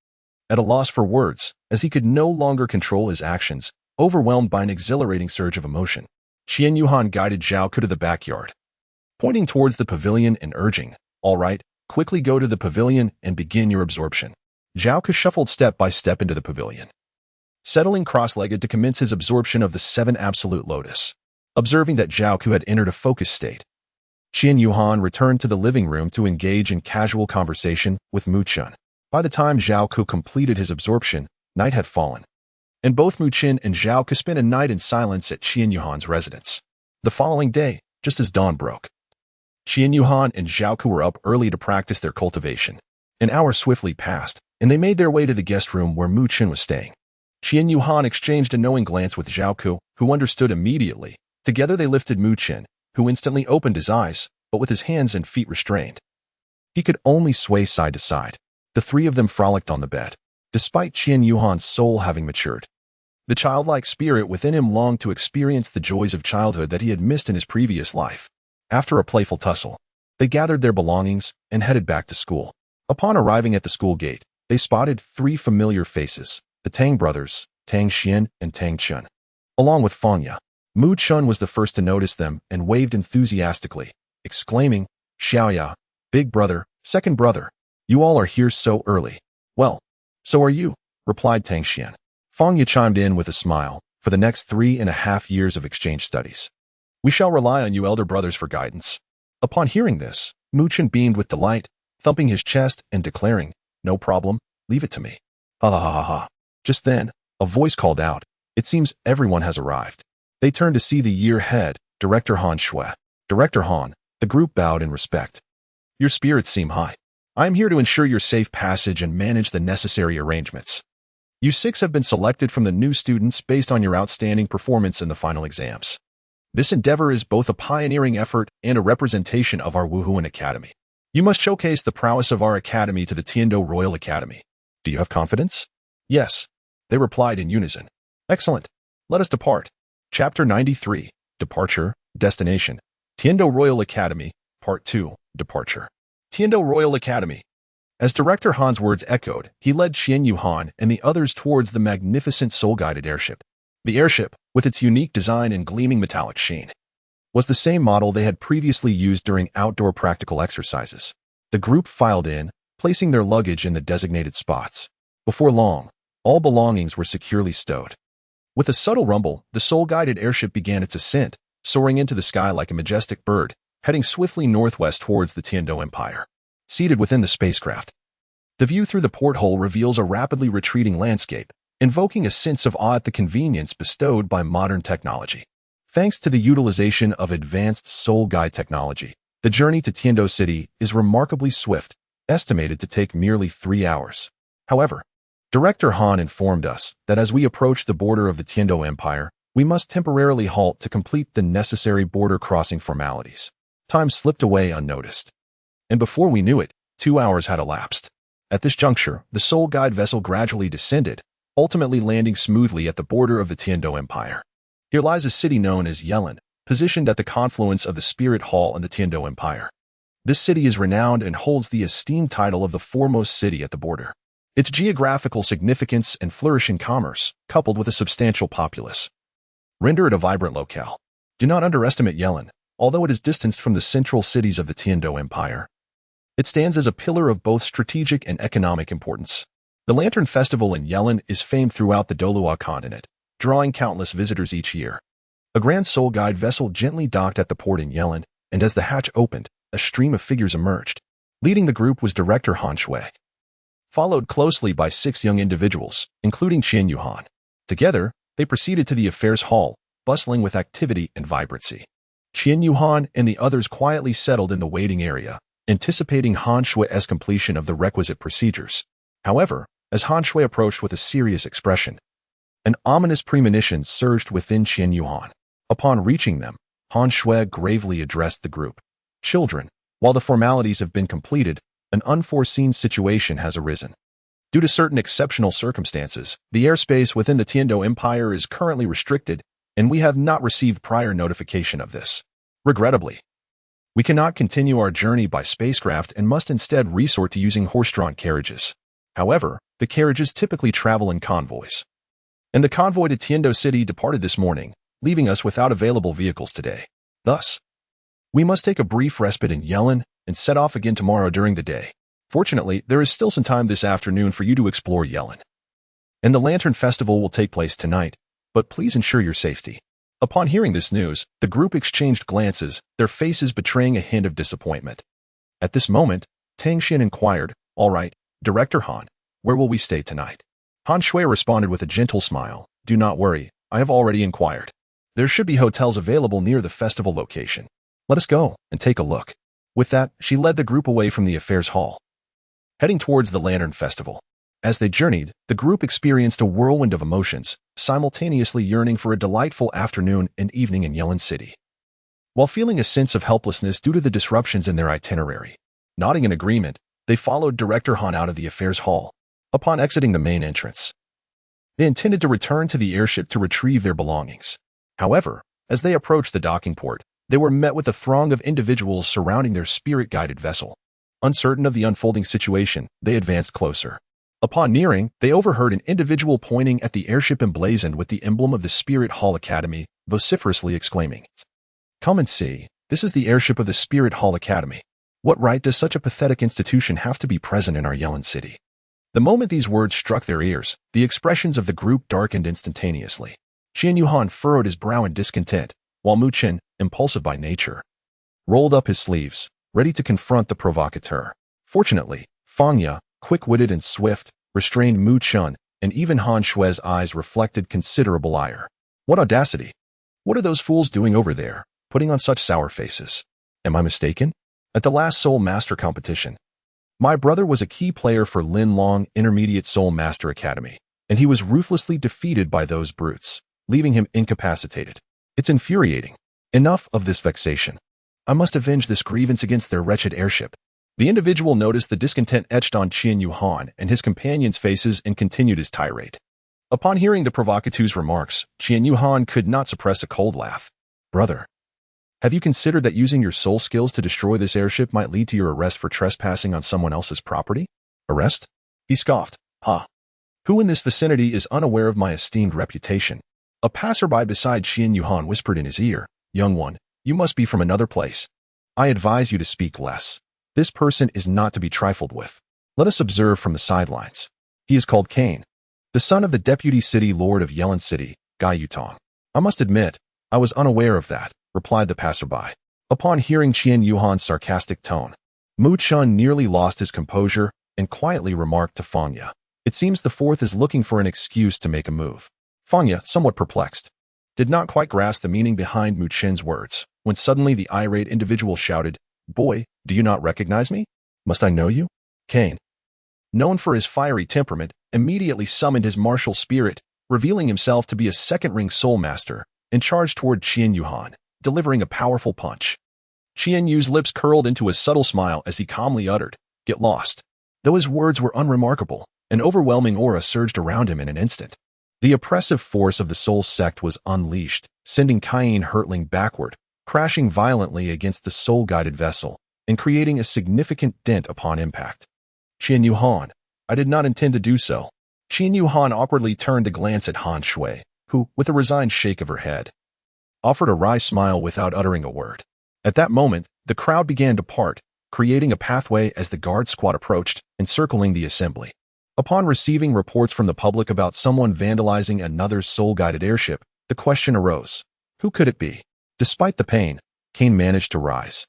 at a loss for words, as he could no longer control his actions, overwhelmed by an exhilarating surge of emotion. Qian Yuhan guided Zhao Ku to the backyard, pointing towards the pavilion and urging, "All right, quickly go to the pavilion and begin your absorption." Zhao Ku shuffled step by step into the pavilion, settling cross-legged to commence his absorption of the 7 Absolute Lotus. Observing that Zhao Ku had entered a focused state, Qian Yuhan returned to the living room to engage in casual conversation with Mu Chun. By the time Zhao Ku completed his absorption, night had fallen, and both Mu Chun and Zhao Ku spent a night in silence at Qian Yuhan's residence. The following day, just as dawn broke, Qian Yuhan and Zhao Ku were up early to practice their cultivation. An hour swiftly passed, and they made their way to the guest room where Mu Chun was staying. Qian Yuhan exchanged a knowing glance with Zhao Ku, who understood immediately. Together they lifted Mu Chun, who instantly opened his eyes, but with his hands and feet restrained. He could only sway side to side. The three of them frolicked on the bed, despite Qian Yuhan's soul having matured. The childlike spirit within him longed to experience the joys of childhood that he had missed in his previous life. After a playful tussle, they gathered their belongings and headed back to school. Upon arriving at the school gate, they spotted 3 familiar faces, the Tang brothers, Tang Xian and Tang Chun, along with Fangya. Mu Chun was the first to notice them and waved enthusiastically, exclaiming, "Xiaoya, big brother, second brother, you all are here so early." "Well, so are you," replied Tang Xian. Fangya chimed in with a smile. "For the next 3.5 years of exchange studies, we shall rely on you elder brothers for guidance." Upon hearing this, Mu Chun beamed with delight, thumping his chest and declaring, "No problem, leave it to me." Ha ha ha ha ha. Just then, a voice called out, "It seems everyone has arrived." They turned to see the year head, Director Han Shui. "Director Han," the group bowed in respect. "Your spirits seem high. I am here to ensure your safe passage and manage the necessary arrangements. You 6 have been selected from the new students based on your outstanding performance in the final exams. This endeavor is both a pioneering effort and a representation of our Wuhuan Academy. You must showcase the prowess of our academy to the Tiando Royal Academy. Do you have confidence?" "Yes," they replied in unison. "Excellent. Let us depart." Chapter 93, Departure, Destination. Tiando Royal Academy, Part 2, Departure. Tiando Royal Academy. As Director Han's words echoed, he led Qian Yuhan and the others towards the magnificent soul-guided airship. The airship, with its unique design and gleaming metallic sheen, was the same model they had previously used during outdoor practical exercises. The group filed in, placing their luggage in the designated spots. Before long, all belongings were securely stowed. With a subtle rumble, the soul-guided airship began its ascent, soaring into the sky like a majestic bird, heading swiftly northwest towards the Tiando Empire. Seated within the spacecraft, The view through the porthole reveals a rapidly retreating landscape, invoking a sense of awe at the convenience bestowed by modern technology. Thanks to the utilization of advanced soul guide technology, the journey to Tiando City is remarkably swift, estimated to take merely 3 hours. However, Director Han informed us that as we approach the border of the Tiando Empire, we must temporarily halt to complete the necessary border crossing formalities. Time slipped away unnoticed. And before we knew it, 2 hours had elapsed. At this juncture, the soul guide vessel gradually descended, ultimately landing smoothly at the border of the Tiando Empire. Here lies a city known as Yellen, positioned at the confluence of the Spirit Hall and the Tiando Empire. This city is renowned and holds the esteemed title of the foremost city at the border. Its geographical significance and flourishing commerce, coupled with a substantial populace, render it a vibrant locale. Do not underestimate Yellen, although it is distanced from the central cities of the Tiando Empire. It stands as a pillar of both strategic and economic importance. The Lantern Festival in Yellen is famed throughout the Douluo continent, drawing countless visitors each year. A grand soul guide vessel gently docked at the port in Yellen, and as the hatch opened, a stream of figures emerged. Leading the group was Director Han Shui, followed closely by 6 young individuals, including Qian Yuhan. Together, they proceeded to the affairs hall, bustling with activity and vibrancy. Qian Yuhan and the others quietly settled in the waiting area, anticipating Han Shui's completion of the requisite procedures. However, as Han Shui approached with a serious expression, an ominous premonition surged within Qian Yuhan. Upon reaching them, Han Shui gravely addressed the group. Children, while the formalities have been completed, an unforeseen situation has arisen. Due to certain exceptional circumstances, the airspace within the Tiando Empire is currently restricted, and we have not received prior notification of this. Regrettably, we cannot continue our journey by spacecraft and must instead resort to using horse-drawn carriages. However, the carriages typically travel in convoys. And the convoy to Tiando City departed this morning, leaving us without available vehicles today. Thus, we must take a brief respite in Yellen and set off again tomorrow during the day. Fortunately, there is still some time this afternoon for you to explore Yellen. And the Lantern Festival will take place tonight, but please ensure your safety. Upon hearing this news, the group exchanged glances, their faces betraying a hint of disappointment. At this moment, Tang Xin inquired, "All right, Director Han, where will we stay tonight?" Han Shui responded with a gentle smile, "Do not worry, I have already inquired. There should be hotels available near the festival location. Let us go and take a look." With that, she led the group away from the affairs hall, heading towards the Lantern Festival. As they journeyed, the group experienced a whirlwind of emotions, simultaneously yearning for a delightful afternoon and evening in Yellen City, while feeling a sense of helplessness due to the disruptions in their itinerary. Nodding in agreement, they followed Director Han out of the affairs hall. Upon exiting the main entrance, they intended to return to the airship to retrieve their belongings. However, as they approached the docking port, they were met with a throng of individuals surrounding their spirit-guided vessel. Uncertain of the unfolding situation, they advanced closer. Upon nearing, they overheard an individual pointing at the airship emblazoned with the emblem of the Spirit Hall Academy, vociferously exclaiming, "Come and see, this is the airship of the Spirit Hall Academy. What right does such a pathetic institution have to be present in our Yellen City?" The moment these words struck their ears, the expressions of the group darkened instantaneously. Qian Yuhan furrowed his brow in discontent, while Mu Chen, impulsive by nature, rolled up his sleeves, ready to confront the provocateur. Fortunately, Fang Ya, quick-witted and swift, restrained Mu Chen, and even Han Shui's eyes reflected considerable ire. What audacity! What are those fools doing over there, putting on such sour faces? Am I mistaken? At the last Soul Master competition, my brother was a key player for Lin Long Intermediate Soul Master Academy, and he was ruthlessly defeated by those brutes, leaving him incapacitated. It's infuriating. Enough of this vexation. I must avenge this grievance against their wretched airship. The individual noticed the discontent etched on Qian Yuhan and his companions' faces and continued his tirade. Upon hearing the provocateurs' remarks, Qian Yuhan could not suppress a cold laugh. "Brother, have you considered that using your soul skills to destroy this airship might lead to your arrest for trespassing on someone else's property?" "Arrest?" He scoffed. "Ha! Who in this vicinity is unaware of my esteemed reputation?" A passerby beside Qian Yuhan whispered in his ear, "Young one, you must be from another place. I advise you to speak less. This person is not to be trifled with. Let us observe from the sidelines. He is called Cain, the son of the Deputy City Lord of Yellen City, Gai Yutong." "I must admit, I was unaware of that," replied the passerby. Upon hearing Qian Yuhan's sarcastic tone, Mu Chun nearly lost his composure and quietly remarked to Fangya, "It seems the fourth is looking for an excuse to make a move." Fangya, somewhat perplexed, did not quite grasp the meaning behind Mu Chin's words, when suddenly the irate individual shouted, "Boy, do you not recognize me? Must I know you?" Kane, known for his fiery temperament, immediately summoned his martial spirit, revealing himself to be a second-ring soul master, and charged toward Qian Yuhan, delivering a powerful punch. Qian Yu's lips curled into a subtle smile as he calmly uttered, "Get lost." Though his words were unremarkable, an overwhelming aura surged around him in an instant. The oppressive force of the soul sect was unleashed, sending Cain hurtling backward, crashing violently against the soul-guided vessel, and creating a significant dent upon impact. "Qian Yuhan, I did not intend to do so." Qian Yuhan awkwardly turned to glance at Han Shui, who, with a resigned shake of her head, offered a wry smile without uttering a word. At that moment, the crowd began to part, creating a pathway as the guard squad approached, encircling the assembly. Upon receiving reports from the public about someone vandalizing another soul-guided airship, the question arose, who could it be? Despite the pain, Kane managed to rise.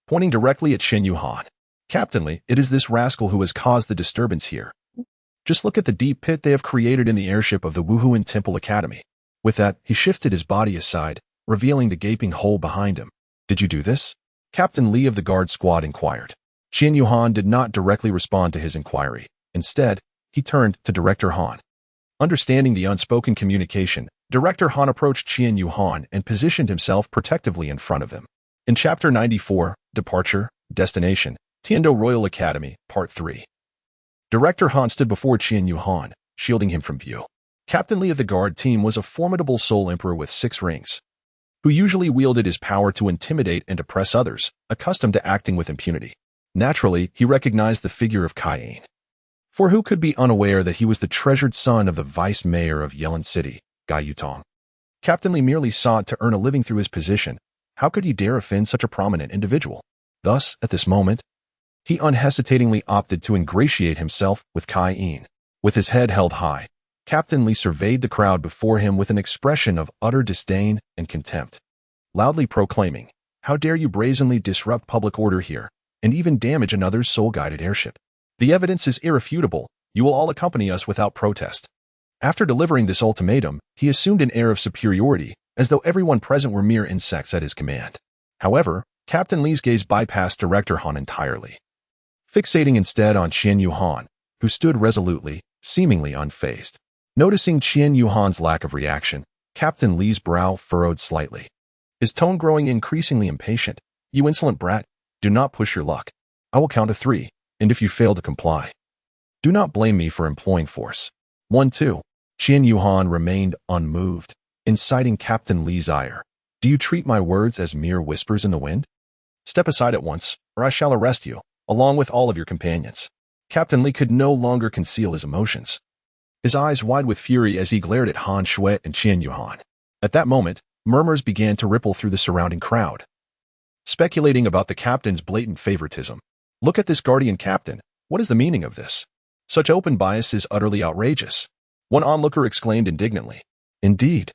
Pointing directly at Qian Yuhan, "Captain Li, it is this rascal who has caused the disturbance here. Just look at the deep pit they have created in the airship of the Wuhuan Temple Academy." With that, he shifted his body aside, revealing the gaping hole behind him. "Did you do this?" Captain Li of the guard squad inquired. Qian Yuhan did not directly respond to his inquiry. Instead, he turned to Director Han. Understanding the unspoken communication, Director Han approached Qian Yuhan and positioned himself protectively in front of him. In Chapter 94, Departure, Destination, Tiando Royal Academy, Part 3. Director Han stood before Qian Yuhan, shielding him from view. Captain Li of the guard team was a formidable soul emperor with 6 rings, who usually wielded his power to intimidate and oppress others, accustomed to acting with impunity. Naturally, he recognized the figure of Cain. For who could be unaware that he was the treasured son of the vice mayor of Yelin City, Gai Yutong? Captain Li merely sought to earn a living through his position. How could he dare offend such a prominent individual? Thus, at this moment, he unhesitatingly opted to ingratiate himself with Cain. With his head held high, Captain Li surveyed the crowd before him with an expression of utter disdain and contempt, loudly proclaiming, "How dare you brazenly disrupt public order here, and even damage another's soul-guided airship? The evidence is irrefutable. You will all accompany us without protest." After delivering this ultimatum, he assumed an air of superiority, as though everyone present were mere insects at his command. However, Captain Li's gaze bypassed Director Han entirely, fixating instead on Qian Yuhan, who stood resolutely, seemingly unfazed. Noticing Qian Yuhan's lack of reaction, Captain Li's brow furrowed slightly, his tone growing increasingly impatient. "You insolent brat, do not push your luck. I will count to 3, and if you fail to comply, do not blame me for employing force." 1, 2. Qian Yuhan remained unmoved, inciting Captain Li's ire. "Do you treat my words as mere whispers in the wind? Step aside at once, or I shall arrest you, along with all of your companions." Captain Li could no longer conceal his emotions, his eyes wide with fury as he glared at Han Shui and Qian Yuhan. At that moment, murmurs began to ripple through the surrounding crowd, speculating about the captain's blatant favoritism. "Look at this guardian captain. What is the meaning of this? Such open bias is utterly outrageous." One onlooker exclaimed indignantly. "Indeed.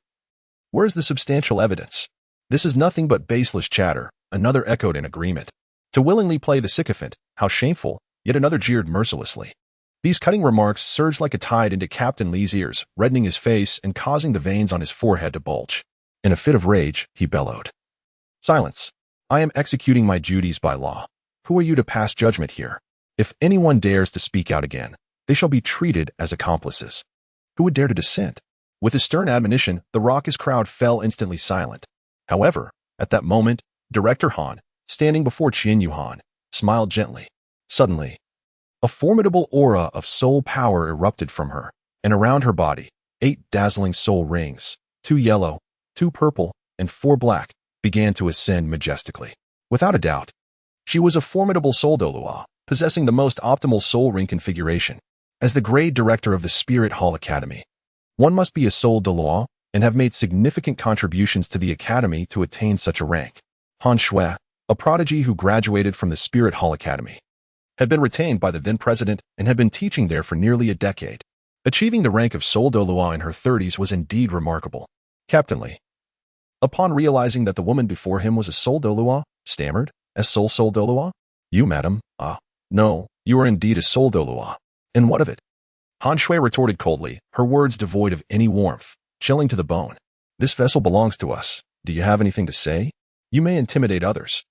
Where is the substantial evidence? This is nothing but baseless chatter," another echoed in agreement. "To willingly play the sycophant, how shameful," yet another jeered mercilessly. These cutting remarks surged like a tide into Captain Li's ears, reddening his face and causing the veins on his forehead to bulge. In a fit of rage, he bellowed, "Silence. I am executing my duties by law. Who are you to pass judgment here? If anyone dares to speak out again, they shall be treated as accomplices." Who would dare to dissent? With a stern admonition, the raucous crowd fell instantly silent. However, at that moment, Director Han, standing before Qian Yuhan, smiled gently. Suddenly, a formidable aura of soul power erupted from her, and around her body, 8 dazzling soul rings, 2 yellow, 2 purple, and 4 black, began to ascend majestically. Without a doubt, she was a formidable soul Douluo, possessing the most optimal soul ring configuration. As the grade director of the Spirit Hall Academy, one must be a soul Douluo and have made significant contributions to the academy to attain such a rank. Han Shui, a prodigy who graduated from the Spirit Hall Academy, had been retained by the then president and had been teaching there for nearly a decade. Achieving the rank of Soul Douluo in her 30s was indeed remarkable. Captain Li, upon realizing that the woman before him was a Soul Douluo, stammered, "As Soul Douluo? You, madam? Ah, no, You are indeed a soul, Douluo. And what of it? Han Shui retorted coldly, her words devoid of any warmth, chilling to the bone. This vessel belongs to us. Do you have anything to say? You may intimidate others,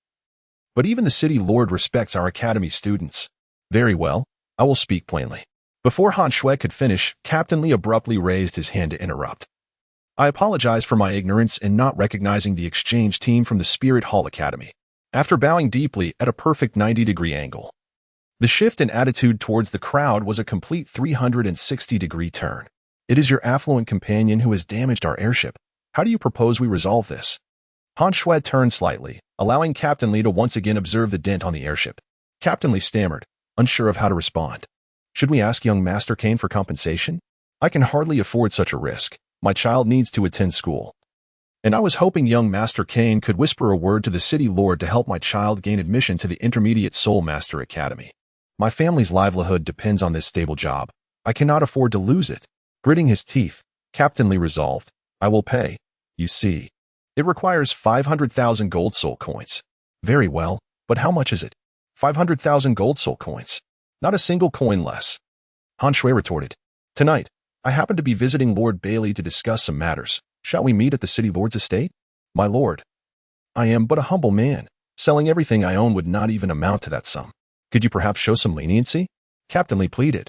but even the city lord respects our academy students. Very well, I will speak plainly. Before Han Shui could finish, Captain Li abruptly raised his hand to interrupt. I apologize for my ignorance in not recognizing the exchange team from the Spirit Hall Academy. After bowing deeply at a perfect 90-degree angle, the shift in attitude towards the crowd was a complete 360-degree turn. It is your affluent companion who has damaged our airship. How do you propose we resolve this? Han Shui turned slightly, allowing Captain Li to once again observe the dent on the airship. Captain Li stammered, unsure of how to respond. Should we ask young Master Kane for compensation? I can hardly afford such a risk. My child needs to attend school. And I was hoping young Master Kane could whisper a word to the city lord to help my child gain admission to the Intermediate Soul Master Academy. My family's livelihood depends on this stable job. I cannot afford to lose it. Gritting his teeth, Captain Li resolved, I will pay. You see, it requires 500,000 gold soul coins. Very well, but how much is it? 500,000 gold soul coins. Not a single coin less. Han Shui retorted. Tonight, I happen to be visiting Lord Bailey to discuss some matters. Shall we meet at the city lord's estate? My lord, I am but a humble man. Selling everything I own would not even amount to that sum. Could you perhaps show some leniency? Captain Li pleaded.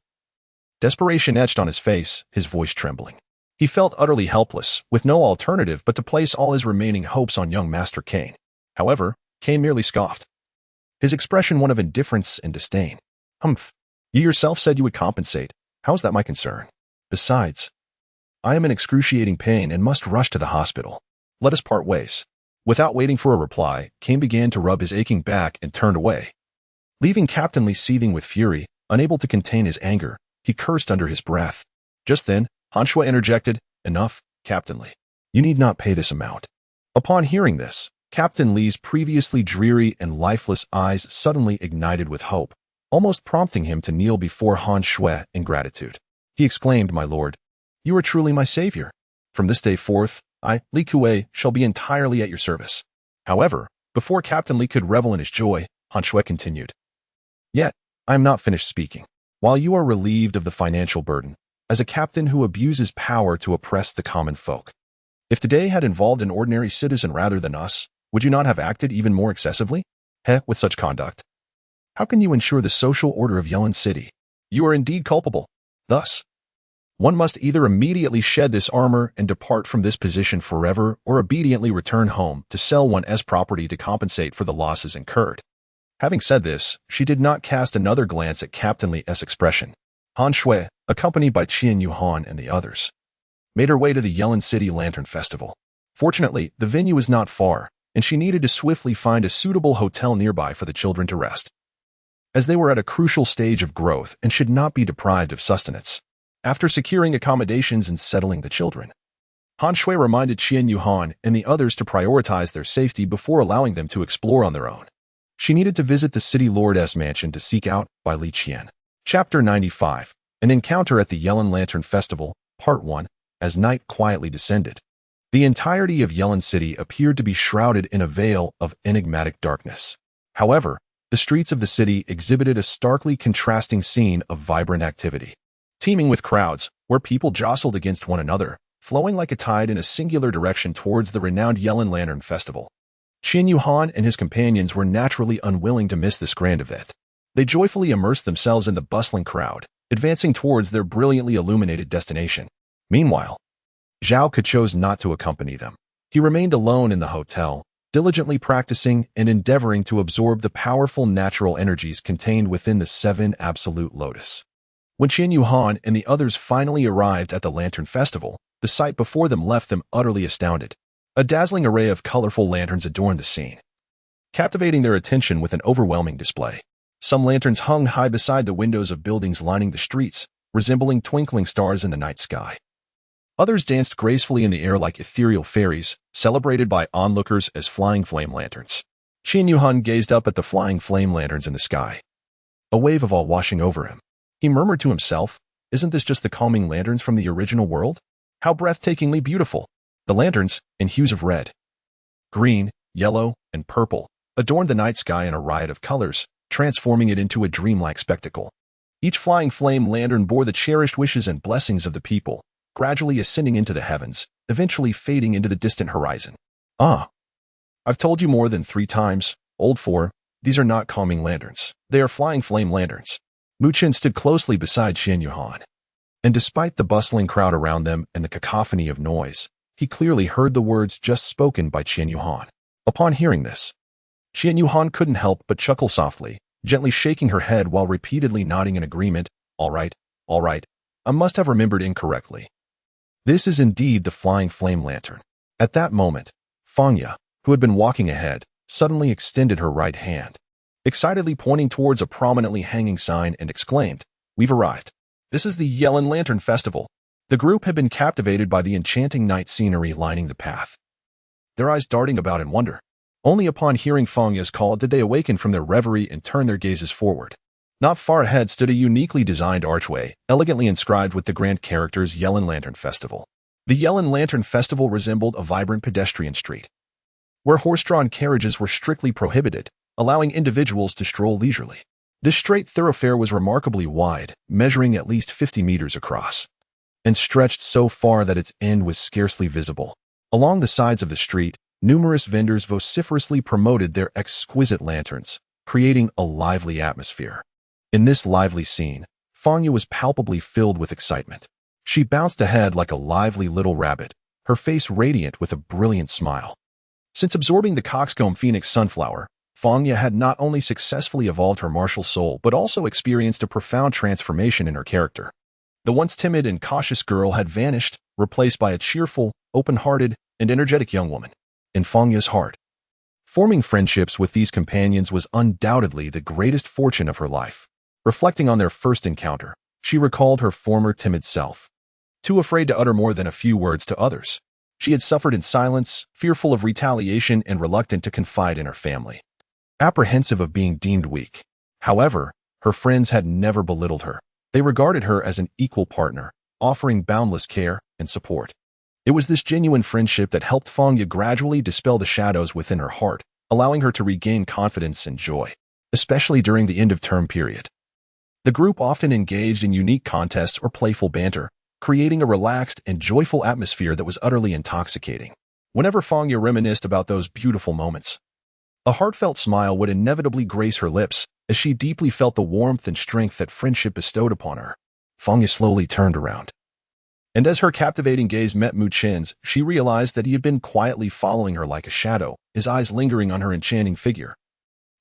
Desperation etched on his face, his voice trembling. He felt utterly helpless, with no alternative but to place all his remaining hopes on young Master Kane. However, Kane merely scoffed, his expression one of indifference and disdain. Humph. You yourself said you would compensate. How is that my concern? Besides, I am in excruciating pain and must rush to the hospital. Let us part ways. Without waiting for a reply, Kane began to rub his aching back and turned away. Leaving Captain Li seething with fury, unable to contain his anger, he cursed under his breath. Just then, Han Shui interjected, Enough, Captain Li. You need not pay this amount. Upon hearing this, Captain Li's previously dreary and lifeless eyes suddenly ignited with hope, almost prompting him to kneel before Han Shui in gratitude. He exclaimed, My lord, you are truly my savior. From this day forth, I, Li Kuei, shall be entirely at your service. However, before Captain Li could revel in his joy, Han Shui continued. Yet, I am not finished speaking. While you are relieved of the financial burden, as a captain who abuses power to oppress the common folk, if today had involved an ordinary citizen rather than us, would you not have acted even more excessively? With such conduct, how can you ensure the social order of Yellen City? You are indeed culpable. Thus, one must either immediately shed this armor and depart from this position forever or obediently return home to sell one's property to compensate for the losses incurred. Having said this, she did not cast another glance at Captain Li's expression. Han Shui, accompanied by Qian Yuhan and the others, made her way to the Yellen City Lantern Festival. Fortunately, the venue was not far, and she needed to swiftly find a suitable hotel nearby for the children to rest, as they were at a crucial stage of growth and should not be deprived of sustenance. After securing accommodations and settling the children, Han Shui reminded Qian Yuhan and the others to prioritize their safety before allowing them to explore on their own. She needed to visit the city lord's mansion to seek out by Li Qian. Chapter 95. An Encounter at the Yellen Lantern Festival, Part 1. As night quietly descended, the entirety of Yellen City appeared to be shrouded in a veil of enigmatic darkness. However, the streets of the city exhibited a starkly contrasting scene of vibrant activity, teeming with crowds, where people jostled against one another, flowing like a tide in a singular direction towards the renowned Yellen Lantern Festival. Qian Yuhan and his companions were naturally unwilling to miss this grand event. They joyfully immersed themselves in the bustling crowd, advancing towards their brilliantly illuminated destination. Meanwhile, Zhao Ke chose not to accompany them. He remained alone in the hotel, diligently practicing and endeavoring to absorb the powerful natural energies contained within the 7 Absolute Lotus. When Qian Yuhan and the others finally arrived at the Lantern Festival, the sight before them left them utterly astounded. A dazzling array of colorful lanterns adorned the scene, captivating their attention with an overwhelming display. Some lanterns hung high beside the windows of buildings lining the streets, resembling twinkling stars in the night sky. Others danced gracefully in the air like ethereal fairies, celebrated by onlookers as flying flame lanterns. Qian Yuhan gazed up at the flying flame lanterns in the sky, a wave of awe washing over him. He murmured to himself, Isn't this just the calming lanterns from the original world? How breathtakingly beautiful! The lanterns, in hues of red, green, yellow, and purple, adorned the night sky in a riot of colors, transforming it into a dreamlike spectacle. Each flying flame lantern bore the cherished wishes and blessings of the people, gradually ascending into the heavens, eventually fading into the distant horizon. Ah, I've told you more than 3 times, old four, these are not calming lanterns. They are flying flame lanterns. Mu Chen stood closely beside Qian Yuhan. And despite the bustling crowd around them and the cacophony of noise, he clearly heard the words just spoken by Qian Yuhan. Upon hearing this, Qian Yuhan couldn't help but chuckle softly, gently shaking her head while repeatedly nodding in agreement. All right, I must have remembered incorrectly. This is indeed the flying flame lantern. At that moment, Fangya, who had been walking ahead, suddenly extended her right hand, excitedly pointing towards a prominently hanging sign and exclaimed, "We've arrived. This is the Yellen Lantern Festival." The group had been captivated by the enchanting night scenery lining the path, their eyes darting about in wonder. Only upon hearing Fangya's call did they awaken from their reverie and turn their gazes forward. Not far ahead stood a uniquely designed archway, elegantly inscribed with the grand characters Yellen Lantern Festival. The Yellen Lantern Festival resembled a vibrant pedestrian street, where horse-drawn carriages were strictly prohibited, allowing individuals to stroll leisurely. This straight thoroughfare was remarkably wide, measuring at least 50 meters across, and stretched so far that its end was scarcely visible. Along the sides of the street, numerous vendors vociferously promoted their exquisite lanterns, creating a lively atmosphere. In this lively scene, Fangya was palpably filled with excitement. She bounced ahead like a lively little rabbit, her face radiant with a brilliant smile. Since absorbing the coxcomb phoenix sunflower, Fangya had not only successfully evolved her martial soul but also experienced a profound transformation in her character. The once timid and cautious girl had vanished, replaced by a cheerful, open-hearted, and energetic young woman. In Fangya's heart, forming friendships with these companions was undoubtedly the greatest fortune of her life. Reflecting on their first encounter, she recalled her former timid self, too afraid to utter more than a few words to others. She had suffered in silence, fearful of retaliation and reluctant to confide in her family, apprehensive of being deemed weak. However, her friends had never belittled her. They regarded her as an equal partner, offering boundless care and support. It was this genuine friendship that helped Fangya gradually dispel the shadows within her heart, allowing her to regain confidence and joy, especially during the end-of-term period. The group often engaged in unique contests or playful banter, creating a relaxed and joyful atmosphere that was utterly intoxicating. Whenever Fangya reminisced about those beautiful moments, a heartfelt smile would inevitably grace her lips as she deeply felt the warmth and strength that friendship bestowed upon her. Fangya slowly turned around, and as her captivating gaze met Mu Chen's, she realized that he had been quietly following her like a shadow, his eyes lingering on her enchanting figure.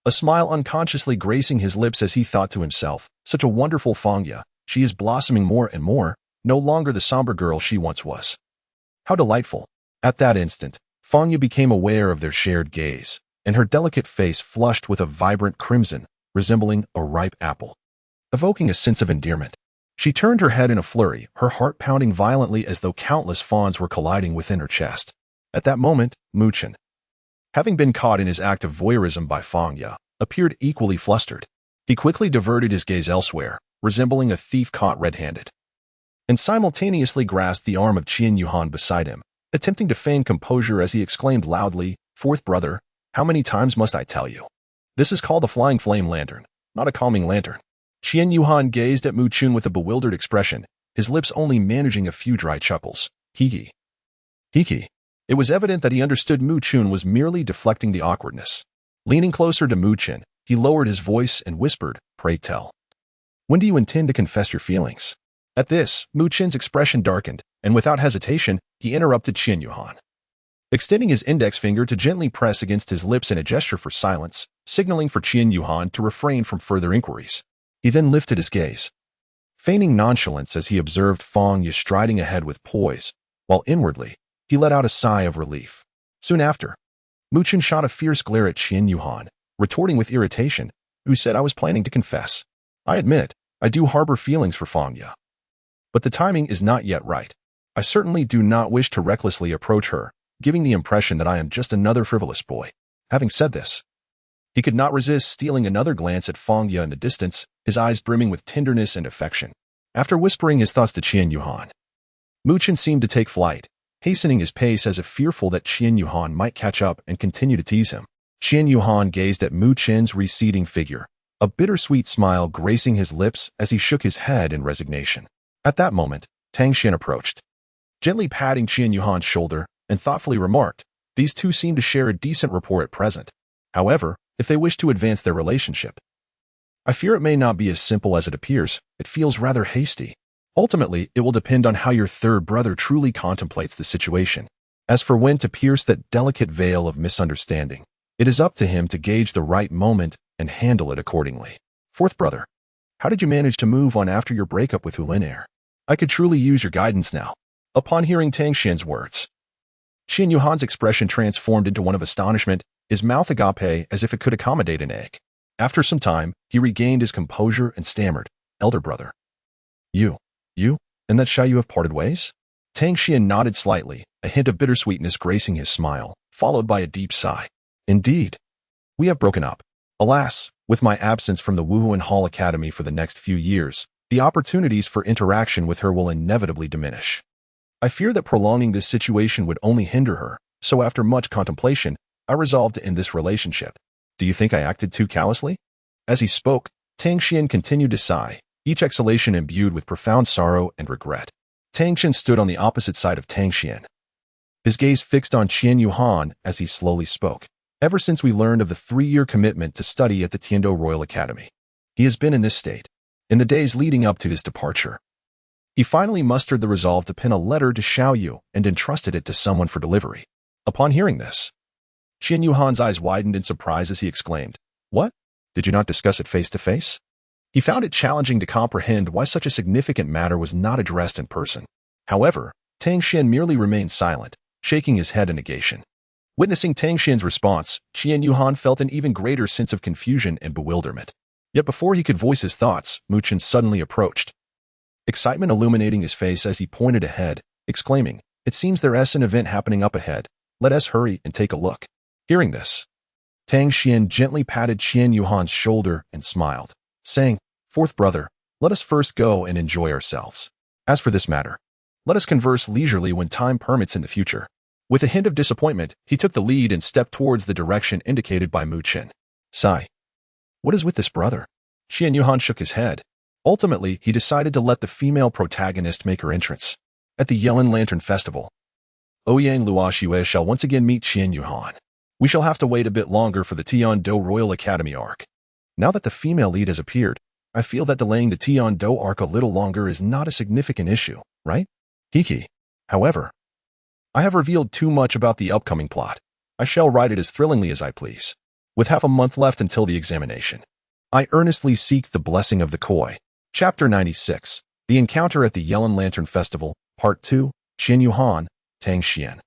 A smile unconsciously gracing his lips as he thought to himself, "Such a wonderful Fangya, she is blossoming more and more, no longer the somber girl she once was. How delightful." At that instant, Fangya became aware of their shared gaze, and her delicate face flushed with a vibrant crimson, resembling a ripe apple, evoking a sense of endearment. She turned her head in a flurry, her heart pounding violently as though countless fawns were colliding within her chest. At that moment, Mu Chen, having been caught in his act of voyeurism by Fangya, appeared equally flustered. He quickly diverted his gaze elsewhere, resembling a thief caught red-handed, and simultaneously grasped the arm of Qian Yuhan beside him, attempting to feign composure as he exclaimed loudly, "Fourth brother, how many times must I tell you? This is called a flying flame lantern, not a calming lantern." Qian Yuhan gazed at Mu Chen with a bewildered expression, his lips only managing a few dry chuckles. Hiki. It was evident that he understood Mu Chen was merely deflecting the awkwardness. Leaning closer to Mu Chen, he lowered his voice and whispered, "Pray tell, when do you intend to confess your feelings?" At this, Mu Chen's expression darkened, and without hesitation, he interrupted Qian Yuhan, extending his index finger to gently press against his lips in a gesture for silence, signaling for Qian Yuhan to refrain from further inquiries. He then lifted his gaze, feigning nonchalance as he observed Fangya striding ahead with poise, while inwardly, he let out a sigh of relief. Soon after, Mu Chen shot a fierce glare at Qian Yuhan, retorting with irritation, "Who said I was planning to confess? I admit, I do harbor feelings for Fangya, but the timing is not yet right. I certainly do not wish to recklessly approach her, giving the impression that I am just another frivolous boy." Having said this, he could not resist stealing another glance at Fangya in the distance, his eyes brimming with tenderness and affection. After whispering his thoughts to Qian Yuhan, Mu Chen seemed to take flight, hastening his pace as if fearful that Qian Yuhan might catch up and continue to tease him. Qian Yuhan gazed at Mu Chen's receding figure, a bittersweet smile gracing his lips as he shook his head in resignation. At that moment, Tang Xian approached, gently patting Qian Yuhan's shoulder, and thoughtfully remarked, "These two seem to share a decent rapport at present. However, if they wish to advance their relationship, I fear it may not be as simple as it appears. It feels rather hasty. Ultimately, it will depend on how your third brother truly contemplates the situation. As for when to pierce that delicate veil of misunderstanding, it is up to him to gauge the right moment and handle it accordingly. Fourth brother, how did you manage to move on after your breakup with Hulinair? I could truly use your guidance now." Upon hearing Tang Xian's words, Qian Yuhan's expression transformed into one of astonishment, his mouth agape as if it could accommodate an egg. After some time, he regained his composure and stammered, "Elder brother. You, and that Xiaoyu have parted ways?" Tang Xian nodded slightly, a hint of bittersweetness gracing his smile, followed by a deep sigh. "Indeed. We have broken up. Alas, with my absence from the Wuhuan Hall Academy for the next few years, the opportunities for interaction with her will inevitably diminish. I fear that prolonging this situation would only hinder her, so after much contemplation, I resolved to end this relationship. Do you think I acted too callously?" As he spoke, Tang Xian continued to sigh, each exhalation imbued with profound sorrow and regret. Tang Xian stood on the opposite side of Tang Xian, his gaze fixed on Qian Yuhan as he slowly spoke. "Ever since we learned of the 3-year commitment to study at the Tiando Royal Academy, he has been in this state. In the days leading up to his departure, he finally mustered the resolve to pen a letter to Xiaoyu and entrusted it to someone for delivery." Upon hearing this, Qian Yuhan's eyes widened in surprise as he exclaimed, "What? Did you not discuss it face to face?" He found it challenging to comprehend why such a significant matter was not addressed in person. However, Tang Xian merely remained silent, shaking his head in negation. Witnessing Tang Xian's response, Qian Yuhan felt an even greater sense of confusion and bewilderment. Yet before he could voice his thoughts, Mu Chen suddenly approached, excitement illuminating his face as he pointed ahead, exclaiming, "It seems there is an event happening up ahead. Let us hurry and take a look." Hearing this, Tang Xian gently patted Qian Yuhan's shoulder and smiled, saying, "Fourth brother, let us first go and enjoy ourselves. As for this matter, let us converse leisurely when time permits in the future." With a hint of disappointment, he took the lead and stepped towards the direction indicated by Mu Chen. Sigh. What is with this brother? Qian Yuhan shook his head. Ultimately, he decided to let the female protagonist make her entrance. At the Yellen Lantern Festival, Ouyang Luoxue shall once again meet Qian Yuhan. We shall have to wait a bit longer for the Tiando Royal Academy arc. Now that the female lead has appeared, I feel that delaying the Tiando arc a little longer is not a significant issue, right? Hiki. However, I have revealed too much about the upcoming plot. I shall write it as thrillingly as I please. With half a month left until the examination, I earnestly seek the blessing of the Koi. Chapter 96. The Encounter at the Yellen Lantern Festival, Part 2, Qian Yuhan, Tang Xian.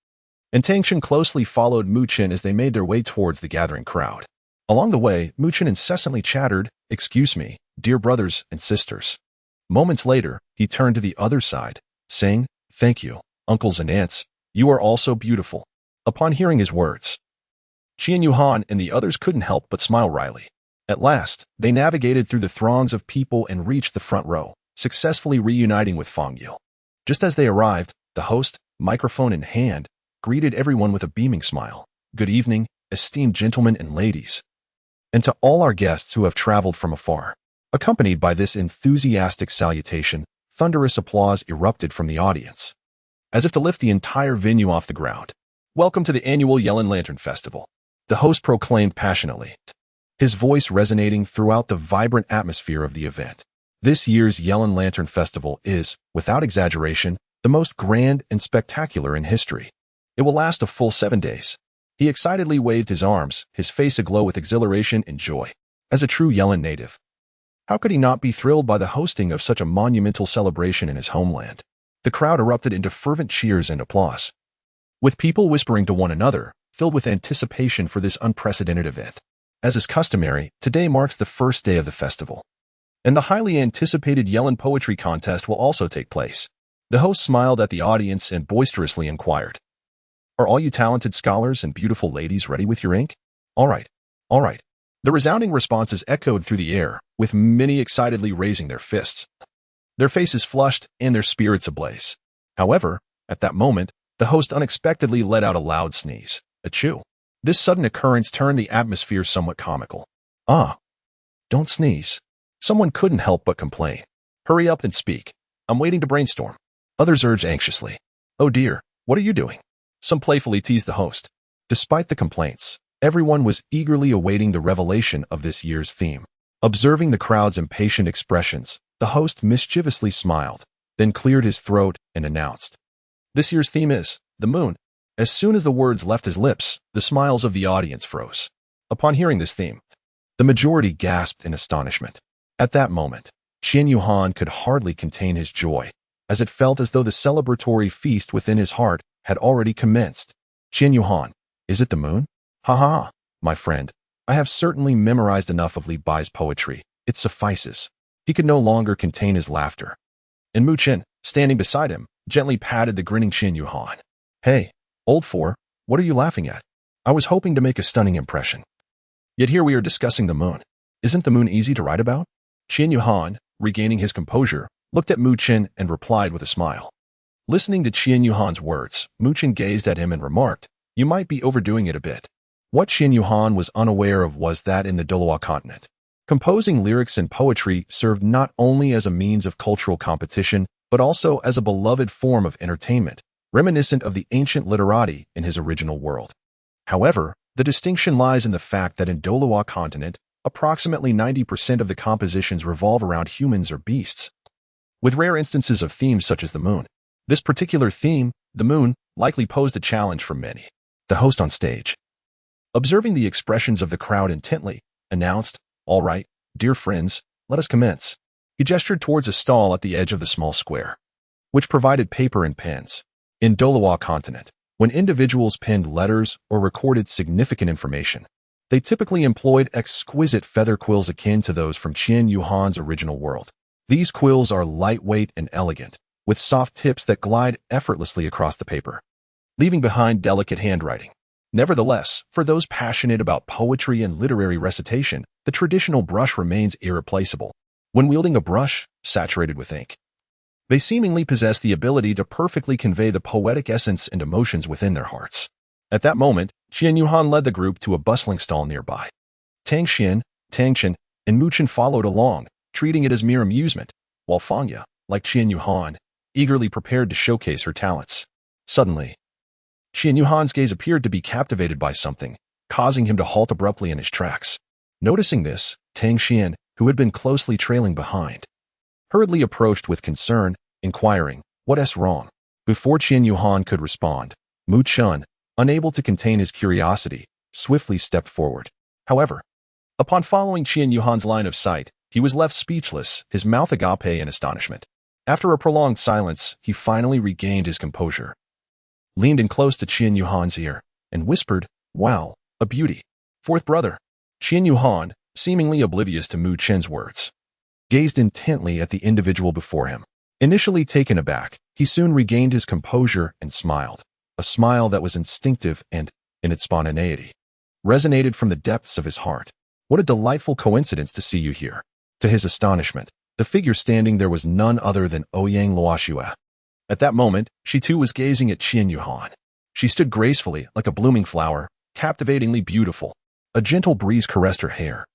And Tang Xian closely followed Mu Chen as they made their way towards the gathering crowd. Along the way, Mu Chen incessantly chattered, "Excuse me, dear brothers and sisters." Moments later, he turned to the other side, saying, "Thank you, uncles and aunts, you are all so beautiful." Upon hearing his words, Qian Yuhan and the others couldn't help but smile wryly. At last, they navigated through the throngs of people and reached the front row, successfully reuniting with Fang Yu. Just as they arrived, the host, microphone in hand, greeted everyone with a beaming smile. "Good evening, esteemed gentlemen and ladies. And to all our guests who have traveled from afar." Accompanied by this enthusiastic salutation, thunderous applause erupted from the audience, as if to lift the entire venue off the ground. "Welcome to the annual Yellen Lantern Festival," the host proclaimed passionately, his voice resonating throughout the vibrant atmosphere of the event. This year's Yellen Lantern Festival is, without exaggeration, the most grand and spectacular in history. It will last a full 7 days. He excitedly waved his arms, his face aglow with exhilaration and joy. As a true Yellen native, how could he not be thrilled by the hosting of such a monumental celebration in his homeland? The crowd erupted into fervent cheers and applause, with people whispering to one another, filled with anticipation for this unprecedented event. As is customary, today marks the first day of the festival, and the highly anticipated Yellen Poetry Contest will also take place. The host smiled at the audience and boisterously inquired, "Are all you talented scholars and beautiful ladies ready with your ink?" All right. The resounding responses echoed through the air, with many excitedly raising their fists, their faces flushed and their spirits ablaze. However, at that moment, the host unexpectedly let out a loud sneeze. Achoo. This sudden occurrence turned the atmosphere somewhat comical. "Ah, Don't sneeze. Someone couldn't help but complain. Hurry up and speak. I'm waiting to brainstorm. Others urged anxiously. Oh dear, what are you doing? Some playfully teased the host. Despite the complaints, everyone was eagerly awaiting the revelation of this year's theme. Observing the crowd's impatient expressions, the host mischievously smiled, then cleared his throat and announced, "This year's theme is the moon." As soon as the words left his lips, the smiles of the audience froze. Upon hearing this theme, the majority gasped in astonishment. At that moment, Qian Yuhan could hardly contain his joy, as it felt as though the celebratory feast within his heart had already commenced. Qian Yuhan, is it the moon? Ha ha, my friend. I have certainly memorized enough of Li Bai's poetry. It suffices. He could no longer contain his laughter. And Mu Chen, standing beside him, gently patted the grinning Qian Yuhan. Hey, old four, what are you laughing at? I was hoping to make a stunning impression. Yet here we are discussing the moon. Isn't the moon easy to write about? Qian Yuhan, regaining his composure, looked at Mu Chen and replied with a smile. Listening to Qian Yuhan's words, Mu Chen gazed at him and remarked, "You might be overdoing it a bit." What Qian Yuhan was unaware of was that in the Douluo continent, composing lyrics and poetry served not only as a means of cultural competition, but also as a beloved form of entertainment, reminiscent of the ancient literati in his original world. However, the distinction lies in the fact that in Douluo continent, approximately 90% of the compositions revolve around humans or beasts, with rare instances of themes such as the moon. This particular theme, the moon, likely posed a challenge for many. The host on stage, observing the expressions of the crowd intently, announced, "All right, dear friends, let us commence." He gestured towards a stall at the edge of the small square, which provided paper and pens. In Douluo continent, when individuals penned letters or recorded significant information, they typically employed exquisite feather quills akin to those from Qian Yuhan's original world. These quills are lightweight and elegant, with soft tips that glide effortlessly across the paper, leaving behind delicate handwriting. Nevertheless, for those passionate about poetry and literary recitation, the traditional brush remains irreplaceable. When wielding a brush, saturated with ink, they seemingly possess the ability to perfectly convey the poetic essence and emotions within their hearts. At that moment, Qian Yuhan led the group to a bustling stall nearby. Tang Chen, and Mu Chen followed along, treating it as mere amusement, while Fangya, like Qian Yuhan, eagerly prepared to showcase her talents. Suddenly, Qian Yuhan's gaze appeared to be captivated by something, causing him to halt abruptly in his tracks. Noticing this, Tang Xian, who had been closely trailing behind, hurriedly approached with concern, inquiring, "What's wrong?" Before Qian Yuhan could respond, Mu Chen, unable to contain his curiosity, swiftly stepped forward. However, upon following Qian Yuhan's line of sight, he was left speechless, his mouth agape in astonishment. After a prolonged silence, he finally regained his composure, leaned in close to Qian Yuhan's ear, and whispered, "Wow, a beauty." Fourth brother. Qian Yuhan, seemingly oblivious to Mu Chen's words, gazed intently at the individual before him. Initially taken aback, he soon regained his composure and smiled, a smile that was instinctive and, in its spontaneity, resonated from the depths of his heart. "What a delightful coincidence to see you here." To his astonishment, the figure standing there was none other than Ouyang Luoxue. At that moment, she too was gazing at Qian Yuhan. She stood gracefully, like a blooming flower, captivatingly beautiful. A gentle breeze caressed her hair,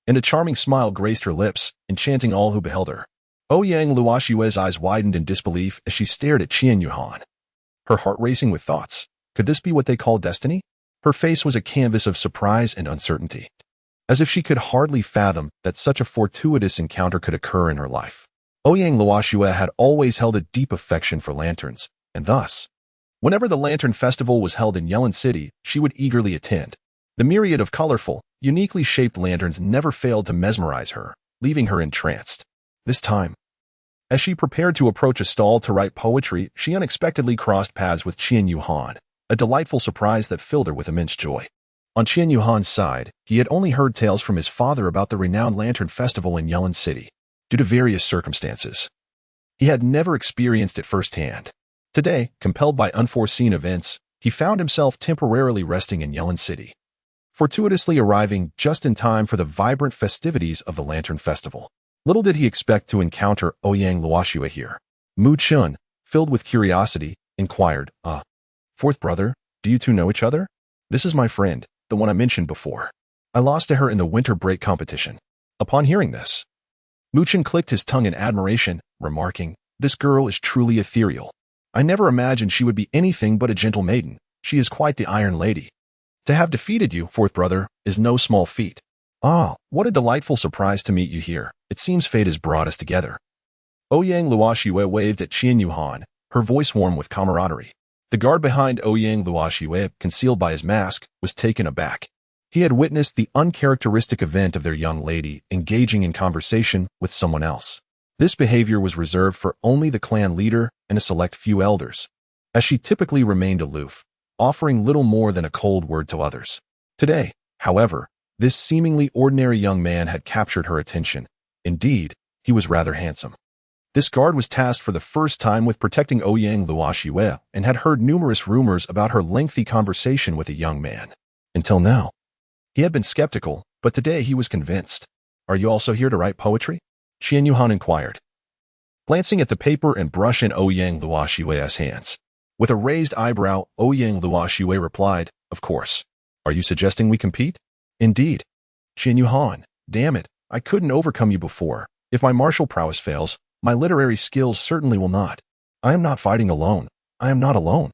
and a charming smile graced her lips, enchanting all who beheld her. Ouyang Luoxue's eyes widened in disbelief as she stared at Qian Yuhan, her heart racing with thoughts. Could this be what they call destiny? Her face was a canvas of surprise and uncertainty, as if she could hardly fathom that such a fortuitous encounter could occur in her life. Ouyang Luoxue had always held a deep affection for lanterns, and thus, whenever the Lantern Festival was held in Yelin City, she would eagerly attend. The myriad of colorful, uniquely shaped lanterns never failed to mesmerize her, leaving her entranced. This time, as she prepared to approach a stall to write poetry, she unexpectedly crossed paths with Qian Yuhan, a delightful surprise that filled her with immense joy. On Qian Yuhan's side, he had only heard tales from his father about the renowned Lantern Festival in Yelin City. Due to various circumstances, he had never experienced it firsthand. Today, compelled by unforeseen events, he found himself temporarily resting in Yelin City, fortuitously arriving just in time for the vibrant festivities of the Lantern Festival. Little did he expect to encounter Ouyang Luoxue here. Mu Chen, filled with curiosity, inquired, "Fourth brother, do you two know each other?" "This is my friend, the one I mentioned before. I lost to her in the winter break competition." Upon hearing this, Muchen clicked his tongue in admiration, remarking, "This girl is truly ethereal. I never imagined she would be anything but a gentle maiden. She is quite the Iron Lady. To have defeated you, fourth brother, is no small feat. Ah, what a delightful surprise to meet you here. It seems fate has brought us together." Ouyang Luoxue waved at Qian Yuhan, her voice warm with camaraderie. The guard behind Ouyang Luoxue, concealed by his mask, was taken aback. He had witnessed the uncharacteristic event of their young lady engaging in conversation with someone else. This behavior was reserved for only the clan leader and a select few elders, as she typically remained aloof, offering little more than a cold word to others. Today, however, this seemingly ordinary young man had captured her attention. Indeed, he was rather handsome. This guard was tasked for the first time with protecting Ouyang Luoxue and had heard numerous rumors about her lengthy conversation with a young man. Until now, he had been skeptical, but today he was convinced. "Are you also here to write poetry?" Qian Yuhan inquired, glancing at the paper and brush in Ouyang Luoxue's hands. With a raised eyebrow, Ouyang Luoxue replied, "Of course. Are you suggesting we compete?" "Indeed." "Qian Yuhan, damn it, I couldn't overcome you before. If my martial prowess fails, my literary skills certainly will not. I am not fighting alone. I am not alone.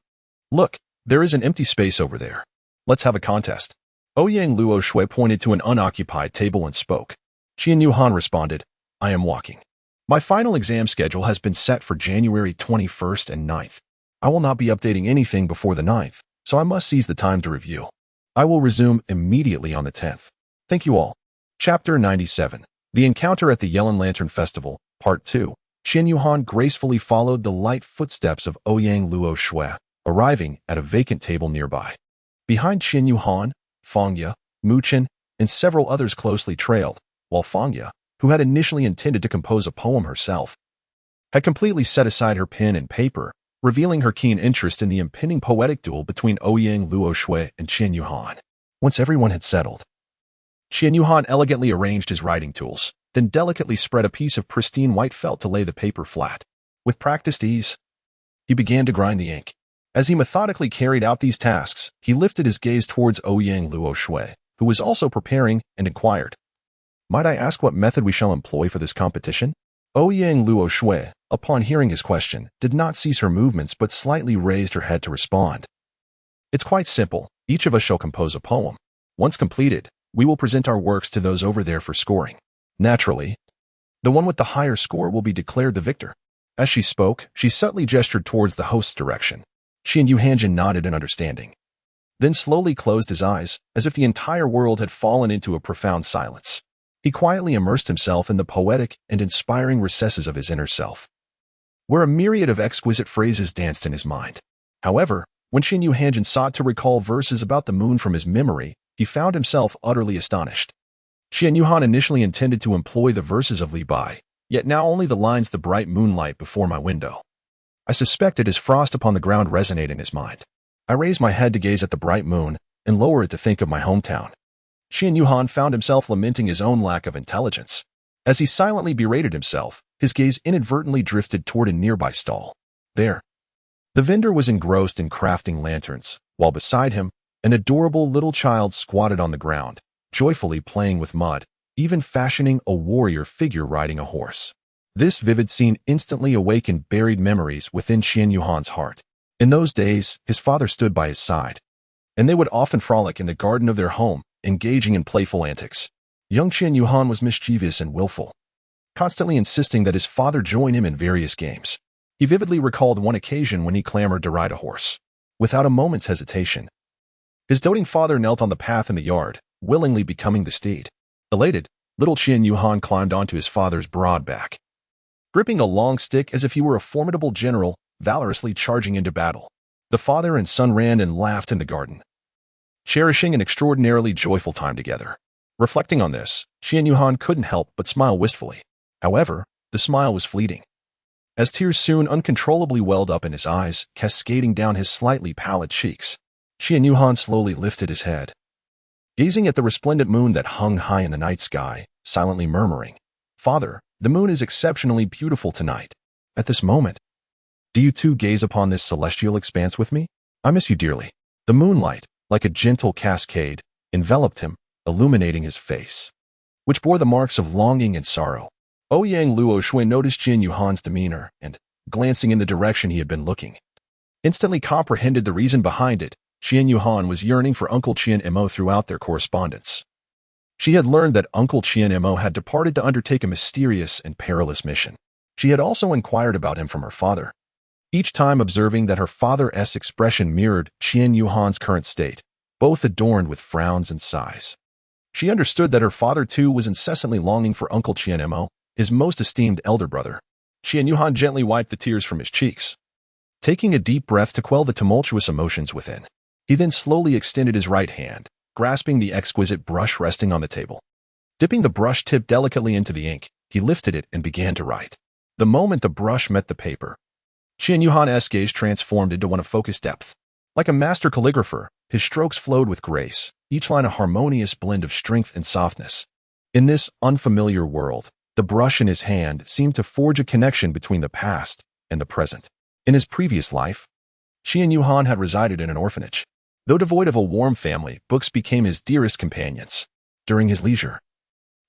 Look, there is an empty space over there. Let's have a contest." Ouyang Luoxue pointed to an unoccupied table and spoke. Qian Yuhan responded, "I am walking. My final exam schedule has been set for January 21st and 9th. I will not be updating anything before the 9th, so I must seize the time to review. I will resume immediately on the 10th. Thank you all." Chapter 97. The Encounter at the Yellen Lantern Festival, Part 2. Qian Yuhan gracefully followed the light footsteps of Ouyang Luoxue, arriving at a vacant table nearby. Behind Qian Yuhan, Fangya, Muchen, and several others closely trailed, while Fangya, who had initially intended to compose a poem herself, had completely set aside her pen and paper, revealing her keen interest in the impending poetic duel between Ouyang Luoxue and Qian Yuhan. Once everyone had settled, Qian Yuhan elegantly arranged his writing tools, then delicately spread a piece of pristine white felt to lay the paper flat. With practiced ease, he began to grind the ink. As he methodically carried out these tasks, he lifted his gaze towards Ouyang Luoxue, who was also preparing, and inquired, "Might I ask what method we shall employ for this competition?" Ouyang Luoxue, upon hearing his question, did not cease her movements but slightly raised her head to respond. "It's quite simple. Each of us shall compose a poem. Once completed, we will present our works to those over there for scoring. Naturally, the one with the higher score will be declared the victor." As she spoke, she subtly gestured towards the host's direction. Qian Yuhanjin nodded in understanding, then slowly closed his eyes, as if the entire world had fallen into a profound silence. He quietly immersed himself in the poetic and inspiring recesses of his inner self, where a myriad of exquisite phrases danced in his mind. However, when Qian Yuhanjin sought to recall verses about the moon from his memory, he found himself utterly astonished. Qian Yuhan initially intended to employ the verses of Li Bai, yet now only the lines "the bright moonlight before my window." I suspected as frost upon the ground resonate in his mind. I raised my head to gaze at the bright moon, and lower it to think of my hometown. Qian Yuhan found himself lamenting his own lack of intelligence. As he silently berated himself, his gaze inadvertently drifted toward a nearby stall. There, the vendor was engrossed in crafting lanterns, while beside him, an adorable little child squatted on the ground, joyfully playing with mud, even fashioning a warrior figure riding a horse. This vivid scene instantly awakened buried memories within Qian Yuhan's heart. In those days, his father stood by his side, and they would often frolic in the garden of their home, engaging in playful antics. Young Qian Yuhan was mischievous and willful, constantly insisting that his father join him in various games. He vividly recalled one occasion when he clamored to ride a horse. Without a moment's hesitation, his doting father knelt on the path in the yard, willingly becoming the steed. Elated, little Qian Yuhan climbed onto his father's broad back, gripping a long stick as if he were a formidable general, valorously charging into battle. The father and son ran and laughed in the garden, cherishing an extraordinarily joyful time together. Reflecting on this, Qian Yuhan couldn't help but smile wistfully. However, the smile was fleeting, as tears soon uncontrollably welled up in his eyes, cascading down his slightly pallid cheeks. Qian Yuhan slowly lifted his head, gazing at the resplendent moon that hung high in the night sky, silently murmuring, "Father, the moon is exceptionally beautiful tonight. At this moment, do you too gaze upon this celestial expanse with me? I miss you dearly." The moonlight, like a gentle cascade, enveloped him, illuminating his face. which bore the marks of longing and sorrow. Ouyang Luo Shui noticed Qian Yuhan's demeanor and, glancing in the direction he had been looking, instantly comprehended the reason behind it. Qian Yuhan was yearning for Uncle Qian Mo throughout their correspondence. She had learned that Uncle Qian Mo had departed to undertake a mysterious and perilous mission. She had also inquired about him from her father, each time observing that her father's expression mirrored Qian Yuhan's current state, both adorned with frowns and sighs. She understood that her father too was incessantly longing for Uncle Qian Mo, his most esteemed elder brother. Qian Yuhan gently wiped the tears from his cheeks, taking a deep breath to quell the tumultuous emotions within. He then slowly extended his right hand, grasping the exquisite brush resting on the table. Dipping the brush tip delicately into the ink, he lifted it and began to write. The moment the brush met the paper, Qian Yuhan's gaze transformed into one of focused depth. Like a master calligrapher, his strokes flowed with grace, each line a harmonious blend of strength and softness. In this unfamiliar world, the brush in his hand seemed to forge a connection between the past and the present. In his previous life, Qian Yuhan had resided in an orphanage. Though devoid of a warm family, books became his dearest companions. During his leisure,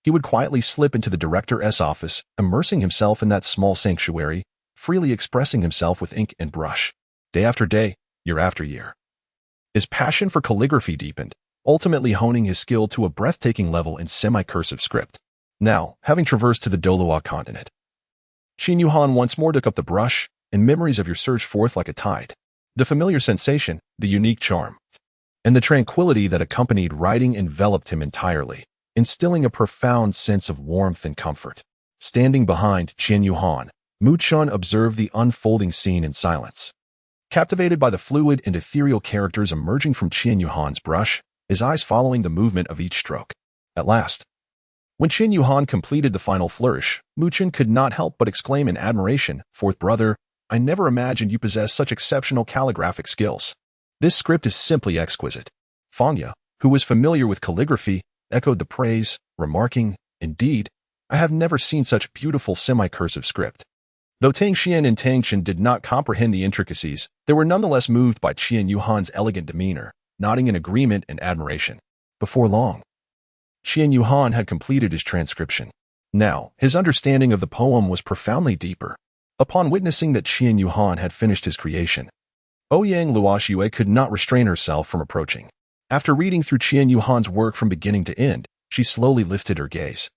he would quietly slip into the director's office, immersing himself in that small sanctuary, freely expressing himself with ink and brush, day after day, year after year. His passion for calligraphy deepened, ultimately honing his skill to a breathtaking level in semi-cursive script. Now, having traversed to the Douluo continent, Qian Yuhan once more took up the brush, and memories of your surged forth like a tide. The familiar sensation, the unique charm, and the tranquility that accompanied writing enveloped him entirely, instilling a profound sense of warmth and comfort. Standing behind Qian Yuhan, Mu Chun observed the unfolding scene in silence. Captivated by the fluid and ethereal characters emerging from Qian Yuhan's brush, his eyes following the movement of each stroke. At last, when Qian Yuhan completed the final flourish, Mu Chun could not help but exclaim in admiration, "Fourth brother, I never imagined you possessed such exceptional calligraphic skills. This script is simply exquisite." Fangya, who was familiar with calligraphy, echoed the praise, remarking, "Indeed, I have never seen such beautiful semi-cursive script." Though Tang Xian and Tang Chen did not comprehend the intricacies, they were nonetheless moved by Qian Yuhan's elegant demeanor, nodding in agreement and admiration. Before long, Qian Yuhan had completed his transcription. Now, his understanding of the poem was profoundly deeper. Upon witnessing that Qian Yuhan had finished his creation, Ouyang Luoxue could not restrain herself from approaching. After reading through Qian Yuhan's work from beginning to end, she slowly lifted her gaze.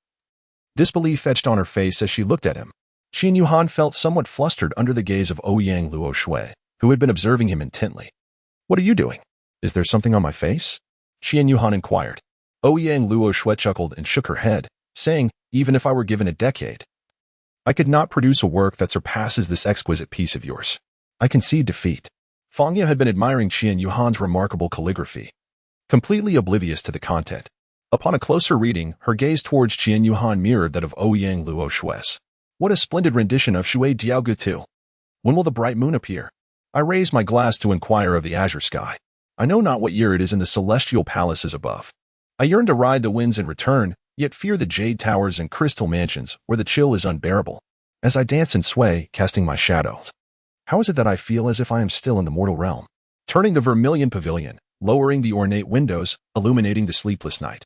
Disbelief etched on her face as she looked at him. Qian Yuhan felt somewhat flustered under the gaze of Ouyang Luoxue, who had been observing him intently. "What are you doing? Is there something on my face?" Qian Yuhan inquired. Ouyang Luoxue chuckled and shook her head, saying, "Even if I were given a decade, I could not produce a work that surpasses this exquisite piece of yours. I concede defeat." Fangya had been admiring Qian Yuhan's remarkable calligraphy, completely oblivious to the content. Upon a closer reading, her gaze towards Qian Yuhan mirrored that of Ouyang Luoxue's. "What a splendid rendition of Shui Diaogutu! When will the bright moon appear?" I raised my glass to inquire of the azure sky. I know not what year it is in the celestial palaces above. I yearn to ride the winds and return, yet fear the jade towers and crystal mansions where the chill is unbearable. As I dance and sway, casting my shadows, how is it that I feel as if I am still in the mortal realm? Turning the vermilion pavilion, lowering the ornate windows, illuminating the sleepless night.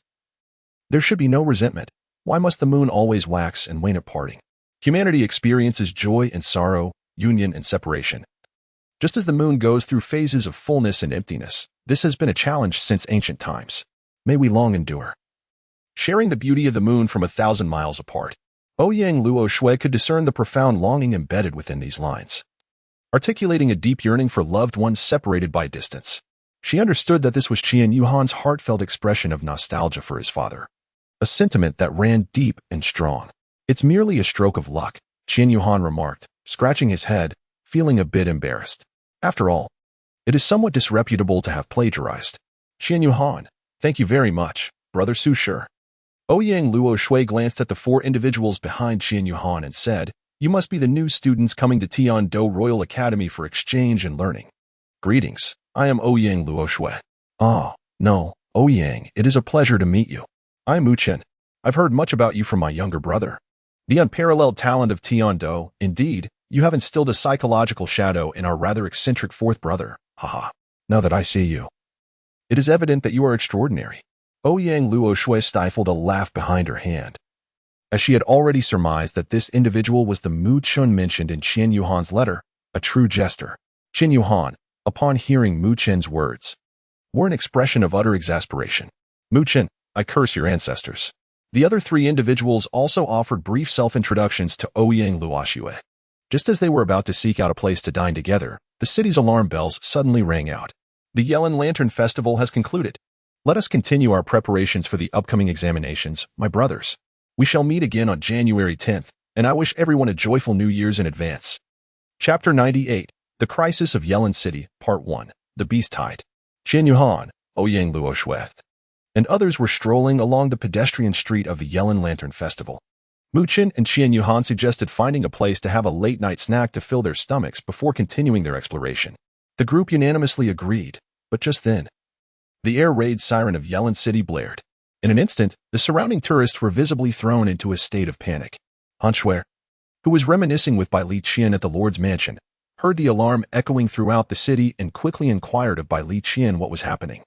There should be no resentment. Why must the moon always wax and wane at parting? Humanity experiences joy and sorrow, union and separation. Just as the moon goes through phases of fullness and emptiness, this has been a challenge since ancient times. May we long endure. Sharing the beauty of the moon from 1,000 miles apart, Ouyang Luoxue could discern the profound longing embedded within these lines, articulating a deep yearning for loved ones separated by distance. She understood that this was Qian Yuhan's heartfelt expression of nostalgia for his father, a sentiment that ran deep and strong. "It's merely a stroke of luck," Qian Yuhan remarked, scratching his head, feeling a bit embarrassed. "After all, it is somewhat disreputable to have plagiarized." "Qian Yuhan, thank you very much, Brother Su Shi." Ouyang Luoxue glanced at the four individuals behind Qian Yuhan and said, "You must be the new students coming to Tiando Royal Academy for exchange and learning. Greetings, I am Ouyang Luoxue." "Ah, no, Ouyang, it is a pleasure to meet you. I'm Mu Chen. I've heard much about you from my younger brother. The unparalleled talent of Tiando, indeed, you have instilled a psychological shadow in our rather eccentric fourth brother. Haha. Now that I see you, it is evident that you are extraordinary." Ouyang Luo Shui stifled a laugh behind her hand, as she had already surmised that this individual was the Mu Chun mentioned in Qian Yuhan's letter, a true jester. Qian Yuhan, upon hearing Mu Chen's words, wore an expression of utter exasperation. Mu Chen, I curse your ancestors. The other three individuals also offered brief self-introductions to Ouyang Luo Shui. Just as they were about to seek out a place to dine together, the city's alarm bells suddenly rang out. The Yellen Lantern Festival has concluded. Let us continue our preparations for the upcoming examinations, my brothers. We shall meet again on January 10th, and I wish everyone a joyful New Year's in advance. Chapter 98, The Crisis of Yellen City, Part 1, The Beast Tide. Qian Yuhan, Ouyang Luo Shui, and others were strolling along the pedestrian street of the Yellen Lantern Festival. Mu Chen and Qian Yuhan suggested finding a place to have a late-night snack to fill their stomachs before continuing their exploration. The group unanimously agreed, but just then, the air raid siren of Yellen City blared. In an instant, the surrounding tourists were visibly thrown into a state of panic. Han Shui, who was reminiscing with Bai Li Qian at the Lord's mansion, heard the alarm echoing throughout the city and quickly inquired of Bai Li Qian what was happening.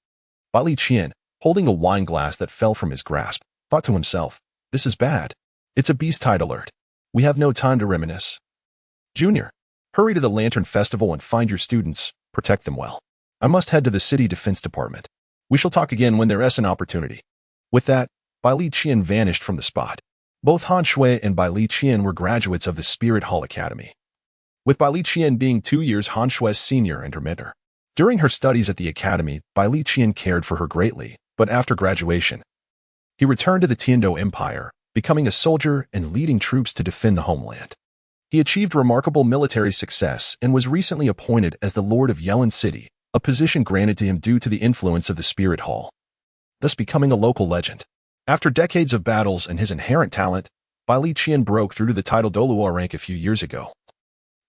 Bai Li Qian, holding a wine glass that fell from his grasp, thought to himself, "This is bad. It's a beast tide alert. We have no time to reminisce. Junior, hurry to the Lantern Festival and find your students, protect them well. I must head to the City Defense Department. We shall talk again when there is an opportunity." With that, Bai Li Qian vanished from the spot. Both Han Shui and Bai Li Qian were graduates of the Spirit Hall Academy, with Bai Li Qian being 2 years Han Shui's senior and her mentor. During her studies at the academy, Bai Li Qian cared for her greatly, but after graduation, he returned to the Tiando Empire, becoming a soldier and leading troops to defend the homeland. He achieved remarkable military success and was recently appointed as the Lord of Yellen City, a position granted to him due to the influence of the Spirit Hall, thus becoming a local legend. After decades of battles and his inherent talent, Bai Li Qian broke through to the title Douluo rank a few years ago,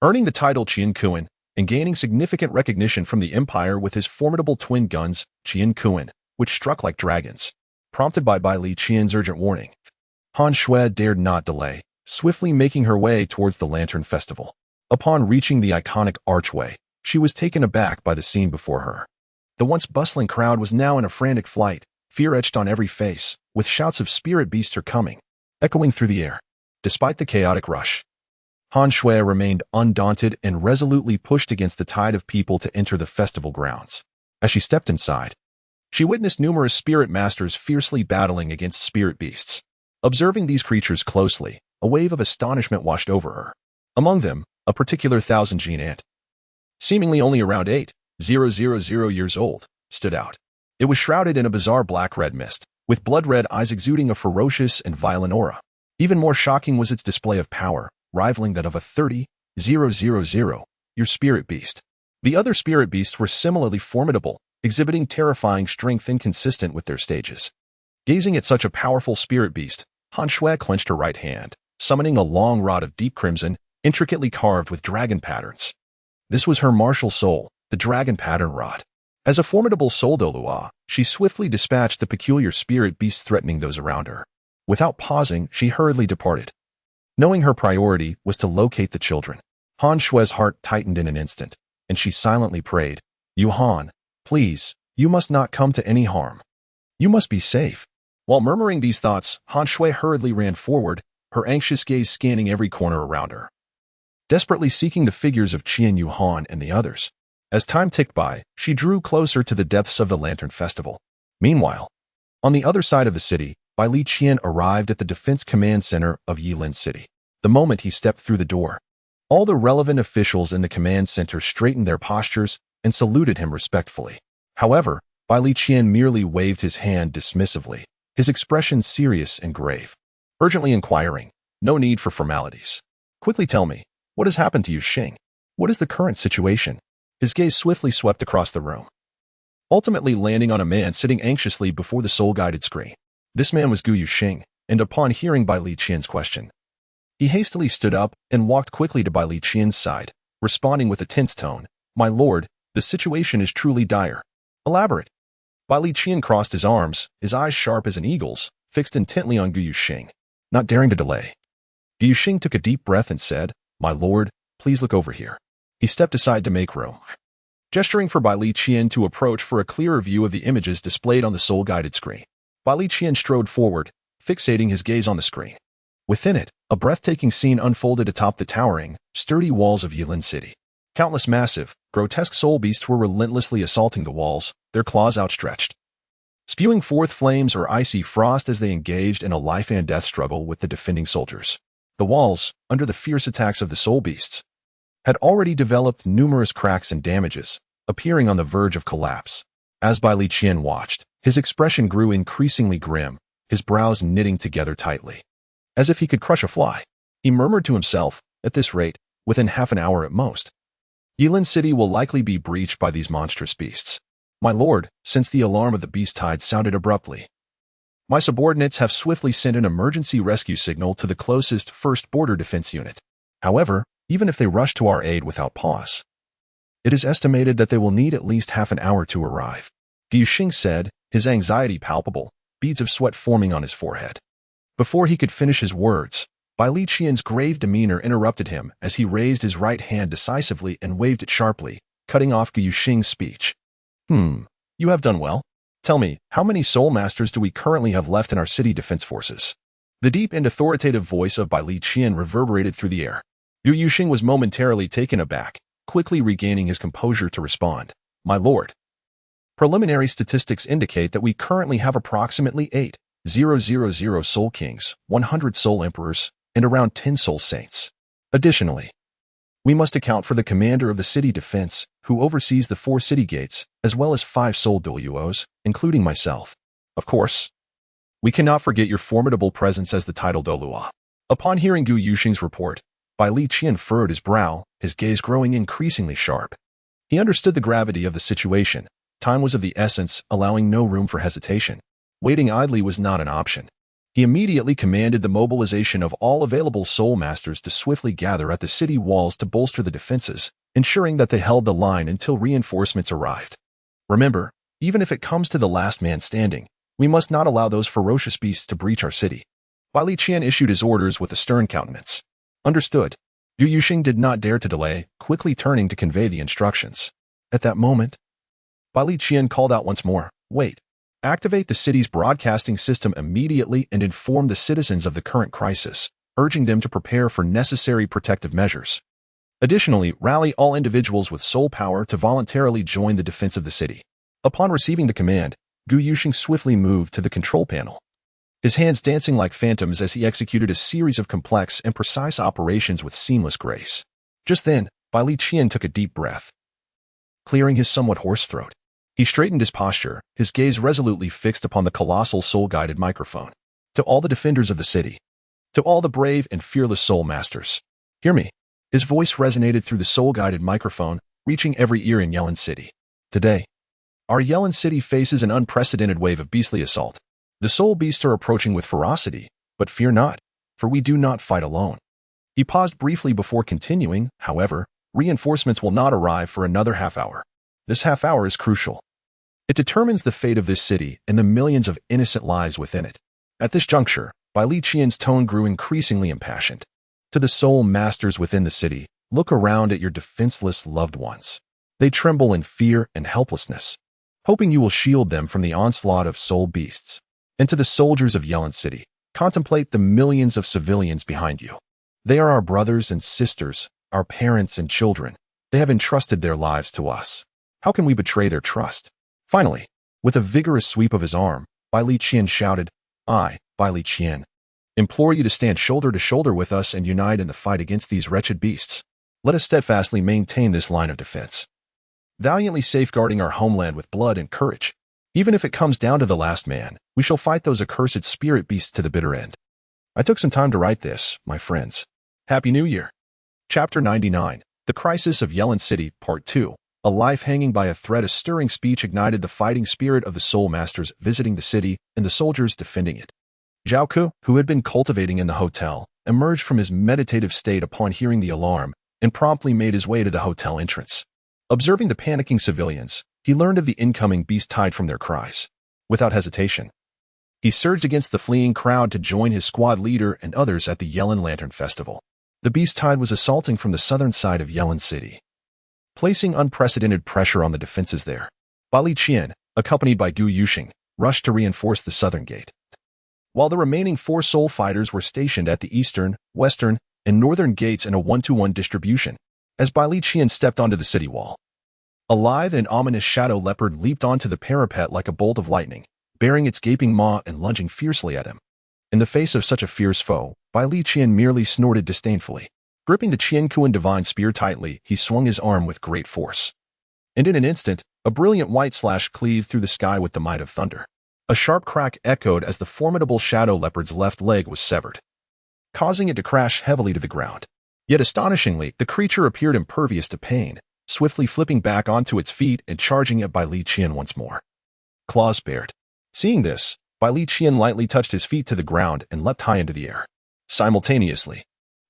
earning the title Qian Kuan and gaining significant recognition from the Empire with his formidable twin guns, Qian Kuan, which struck like dragons. Prompted by Bai Li Qian's urgent warning, Han Shui dared not delay, swiftly making her way towards the Lantern Festival. Upon reaching the iconic archway, she was taken aback by the scene before her. The once bustling crowd was now in a frantic flight, fear etched on every face, with shouts of spirit beasts are coming, echoing through the air. Despite the chaotic rush, Han Shui remained undaunted and resolutely pushed against the tide of people to enter the festival grounds. As she stepped inside, she witnessed numerous spirit masters fiercely battling against spirit beasts. Observing these creatures closely, a wave of astonishment washed over her. Among them, a particular thousand-gene ant, seemingly only around 8,000 years old, stood out. It was shrouded in a bizarre black-red mist, with blood-red eyes exuding a ferocious and violent aura. Even more shocking was its display of power, rivaling that of a 30,000-year spirit beast. The other spirit beasts were similarly formidable, exhibiting terrifying strength inconsistent with their stages. Gazing at such a powerful spirit beast, Han Shui clenched her right hand, summoning a long rod of deep crimson, intricately carved with dragon patterns. This was her martial soul, the dragon pattern rod. As a formidable soul Douluo, she swiftly dispatched the peculiar spirit beasts threatening those around her. Without pausing, she hurriedly departed. Knowing her priority was to locate the children, Han Shui's heart tightened in an instant, and she silently prayed, "Yuhan, please, you must not come to any harm. You must be safe." While murmuring these thoughts, Han Shui hurriedly ran forward, her anxious gaze scanning every corner around her, desperately seeking the figures of Qian Yuhan and the others. As time ticked by, she drew closer to the depths of the Lantern Festival. Meanwhile, on the other side of the city, Bai Li Qian arrived at the Defense Command Center of Yilin City. The moment he stepped through the door, all the relevant officials in the command center straightened their postures and saluted him respectfully. However, Bai Li Qian merely waved his hand dismissively, his expression serious and grave, urgently inquiring, "No need for formalities. Quickly tell me, what has happened to you, Xing? What is the current situation?" His gaze swiftly swept across the room, ultimately landing on a man sitting anxiously before the soul-guided screen. This man was Guyu Xing, and upon hearing Bai Li Qian's question, he hastily stood up and walked quickly to Bai Li Qian's side, responding with a tense tone, "My lord, the situation is truly dire. Elaborate." Bai Li Qian crossed his arms, his eyes sharp as an eagle's, fixed intently on Guyu Xing, not daring to delay. Guyu Xing took a deep breath and said, "My lord, please look over here." He stepped aside to make room, gesturing for Bai Li Qian to approach for a clearer view of the images displayed on the soul-guided screen. Li Qian strode forward, fixating his gaze on the screen. Within it, a breathtaking scene unfolded atop the towering, sturdy walls of Yilin City. Countless massive, grotesque soul beasts were relentlessly assaulting the walls, their claws outstretched, spewing forth flames or icy frost as they engaged in a life-and-death struggle with the defending soldiers. The walls, under the fierce attacks of the soul beasts, had already developed numerous cracks and damages, appearing on the verge of collapse. As Li Qian watched, his expression grew increasingly grim, his brows knitting together tightly, as if he could crush a fly. He murmured to himself, at this rate, within half an hour at most, Yilin City will likely be breached by these monstrous beasts. My lord, since the alarm of the beast tide sounded abruptly, my subordinates have swiftly sent an emergency rescue signal to the closest 1st Border Defense Unit. However, even if they rush to our aid without pause, it is estimated that they will need at least half an hour to arrive. Gu Xing said, his anxiety palpable, beads of sweat forming on his forehead. Before he could finish his words, Li Qian's grave demeanor interrupted him as he raised his right hand decisively and waved it sharply, cutting off Gu Xing's speech. You have done well. Tell me, how many soul masters do we currently have left in our city defense forces? The deep and authoritative voice of Li Qian reverberated through the air. Gu Yuxing was momentarily taken aback, quickly regaining his composure to respond. My lord, preliminary statistics indicate that we currently have approximately 8,000 soul kings, 100 soul emperors, and around 10 soul saints. Additionally, we must account for the commander of the city defense, who oversees the 4 city gates, as well as 5 soul Douluos, including myself. Of course, we cannot forget your formidable presence as the title Douluo. Upon hearing Gu Yuxing's report, Li Qian furrowed his brow, his gaze growing increasingly sharp. He understood the gravity of the situation. Time was of the essence, allowing no room for hesitation. Waiting idly was not an option. He immediately commanded the mobilization of all available soul masters to swiftly gather at the city walls to bolster the defenses, ensuring that they held the line until reinforcements arrived. Remember, even if it comes to the last man standing, we must not allow those ferocious beasts to breach our city. Li Qian issued his orders with a stern countenance. Understood. Gu Yuxing did not dare to delay, quickly turning to convey the instructions. At that moment, Li Qian called out once more, wait. Activate the city's broadcasting system immediately and inform the citizens of the current crisis, urging them to prepare for necessary protective measures. Additionally, rally all individuals with soul power to voluntarily join the defense of the city. Upon receiving the command, Gu Yuxing swiftly moved to the control panel, his hands dancing like phantoms as he executed a series of complex and precise operations with seamless grace. Just then, Li Qian took a deep breath, clearing his somewhat hoarse throat. He straightened his posture, his gaze resolutely fixed upon the colossal soul-guided microphone. To all the defenders of the city, to all the brave and fearless soul masters, hear me. His voice resonated through the soul-guided microphone, reaching every ear in Yilin City. Today, our Yilin City faces an unprecedented wave of beastly assault. The soul beasts are approaching with ferocity, but fear not, for we do not fight alone. He paused briefly before continuing, however, reinforcements will not arrive for another half hour. This half hour is crucial. It determines the fate of this city and the millions of innocent lives within it. At this juncture, Li Qian's tone grew increasingly impassioned. To the soul masters within the city, look around at your defenseless loved ones. They tremble in fear and helplessness, hoping you will shield them from the onslaught of soul beasts. And to the soldiers of Yilin City, contemplate the millions of civilians behind you. They are our brothers and sisters, our parents and children. They have entrusted their lives to us. How can we betray their trust? Finally, with a vigorous sweep of his arm, Li Qian shouted, I, Li Qian, implore you to stand shoulder to shoulder with us and unite in the fight against these wretched beasts. Let us steadfastly maintain this line of defense, valiantly safeguarding our homeland with blood and courage. Even if it comes down to the last man, we shall fight those accursed spirit beasts to the bitter end. I took some time to write this, my friends. Happy New Year. Chapter 99, The Crisis of Yilin City, Part 2. A life hanging by a thread. A stirring speech ignited the fighting spirit of the soul masters visiting the city and the soldiers defending it. Zhao Ke, who had been cultivating in the hotel, emerged from his meditative state upon hearing the alarm and promptly made his way to the hotel entrance. Observing the panicking civilians, he learned of the incoming beast tide from their cries. Without hesitation, he surged against the fleeing crowd to join his squad leader and others at the Yilin Lantern Festival. The beast tide was assaulting from the southern side of Yilin City, placing unprecedented pressure on the defenses there. Li Qian, accompanied by Gu Yuxing, rushed to reinforce the southern gate, while the remaining 4 soul fighters were stationed at the eastern, western, and northern gates in a 1-to-1 distribution. As Bai Li Qian stepped onto the city wall, a lithe and ominous shadow leopard leaped onto the parapet like a bolt of lightning, baring its gaping maw and lunging fiercely at him. In the face of such a fierce foe, Bai Li Qian merely snorted disdainfully. Gripping the Qianquan divine spear tightly, he swung his arm with great force. And in an instant, a brilliant white slash cleaved through the sky with the might of thunder. A sharp crack echoed as the formidable shadow leopard's left leg was severed, causing it to crash heavily to the ground. Yet astonishingly, the creature appeared impervious to pain, swiftly flipping back onto its feet and charging at Bai Li Qian once more. Claws bared. Seeing this, Bai Li Qian lightly touched his feet to the ground and leapt high into the air. Simultaneously,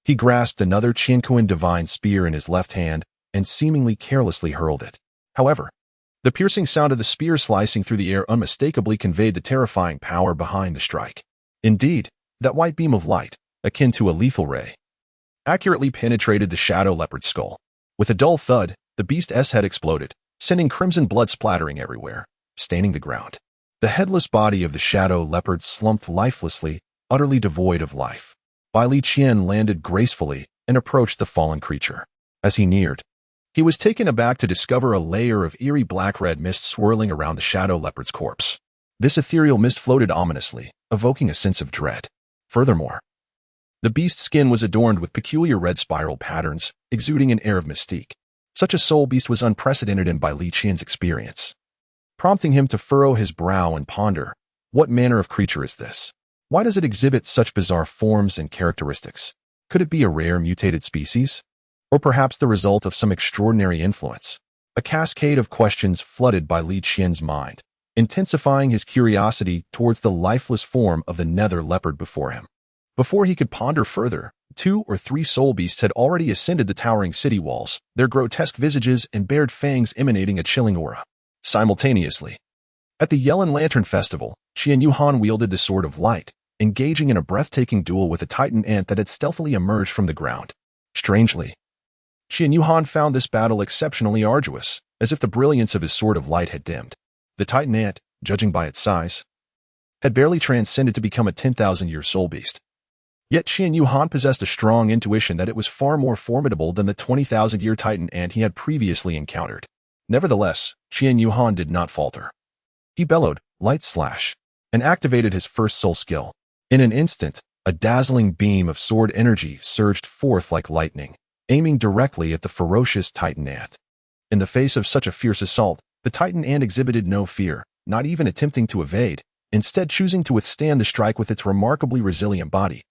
he grasped another Qianquan divine spear in his left hand and seemingly carelessly hurled it. However, the piercing sound of the spear slicing through the air unmistakably conveyed the terrifying power behind the strike. Indeed, that white beam of light, akin to a lethal ray, accurately penetrated the shadow leopard's skull. With a dull thud, the beast's head exploded, sending crimson blood splattering everywhere, staining the ground. The headless body of the shadow leopard slumped lifelessly, utterly devoid of life. Bai Li Qian landed gracefully and approached the fallen creature. As he neared, he was taken aback to discover a layer of eerie black-red mist swirling around the shadow leopard's corpse. This ethereal mist floated ominously, evoking a sense of dread. Furthermore, the beast's skin was adorned with peculiar red spiral patterns, exuding an air of mystique. Such a soul beast was unprecedented in Bai Li Qian's experience, prompting him to furrow his brow and ponder, what manner of creature is this? Why does it exhibit such bizarre forms and characteristics? Could it be a rare mutated species? Or perhaps the result of some extraordinary influence? A cascade of questions flooded Bai Li Qian's mind, intensifying his curiosity towards the lifeless form of the nether leopard before him. Before he could ponder further, 2 or 3 soul beasts had already ascended the towering city walls, their grotesque visages and bared fangs emanating a chilling aura. Simultaneously, at the Yellen Lantern Festival, Qian Yuhan wielded the Sword of Light, engaging in a breathtaking duel with a titan ant that had stealthily emerged from the ground. Strangely, Qian Yuhan found this battle exceptionally arduous, as if the brilliance of his Sword of Light had dimmed. The titan ant, judging by its size, had barely transcended to become a 10,000-year soul beast. Yet Qian Yuhan possessed a strong intuition that it was far more formidable than the 20,000-year titan ant he had previously encountered. Nevertheless, Qian Yuhan did not falter. He bellowed, "Light Slash," and activated his first soul skill. In an instant, a dazzling beam of sword energy surged forth like lightning, aiming directly at the ferocious titan ant. In the face of such a fierce assault, the titan ant exhibited no fear, not even attempting to evade, instead choosing to withstand the strike with its remarkably resilient body.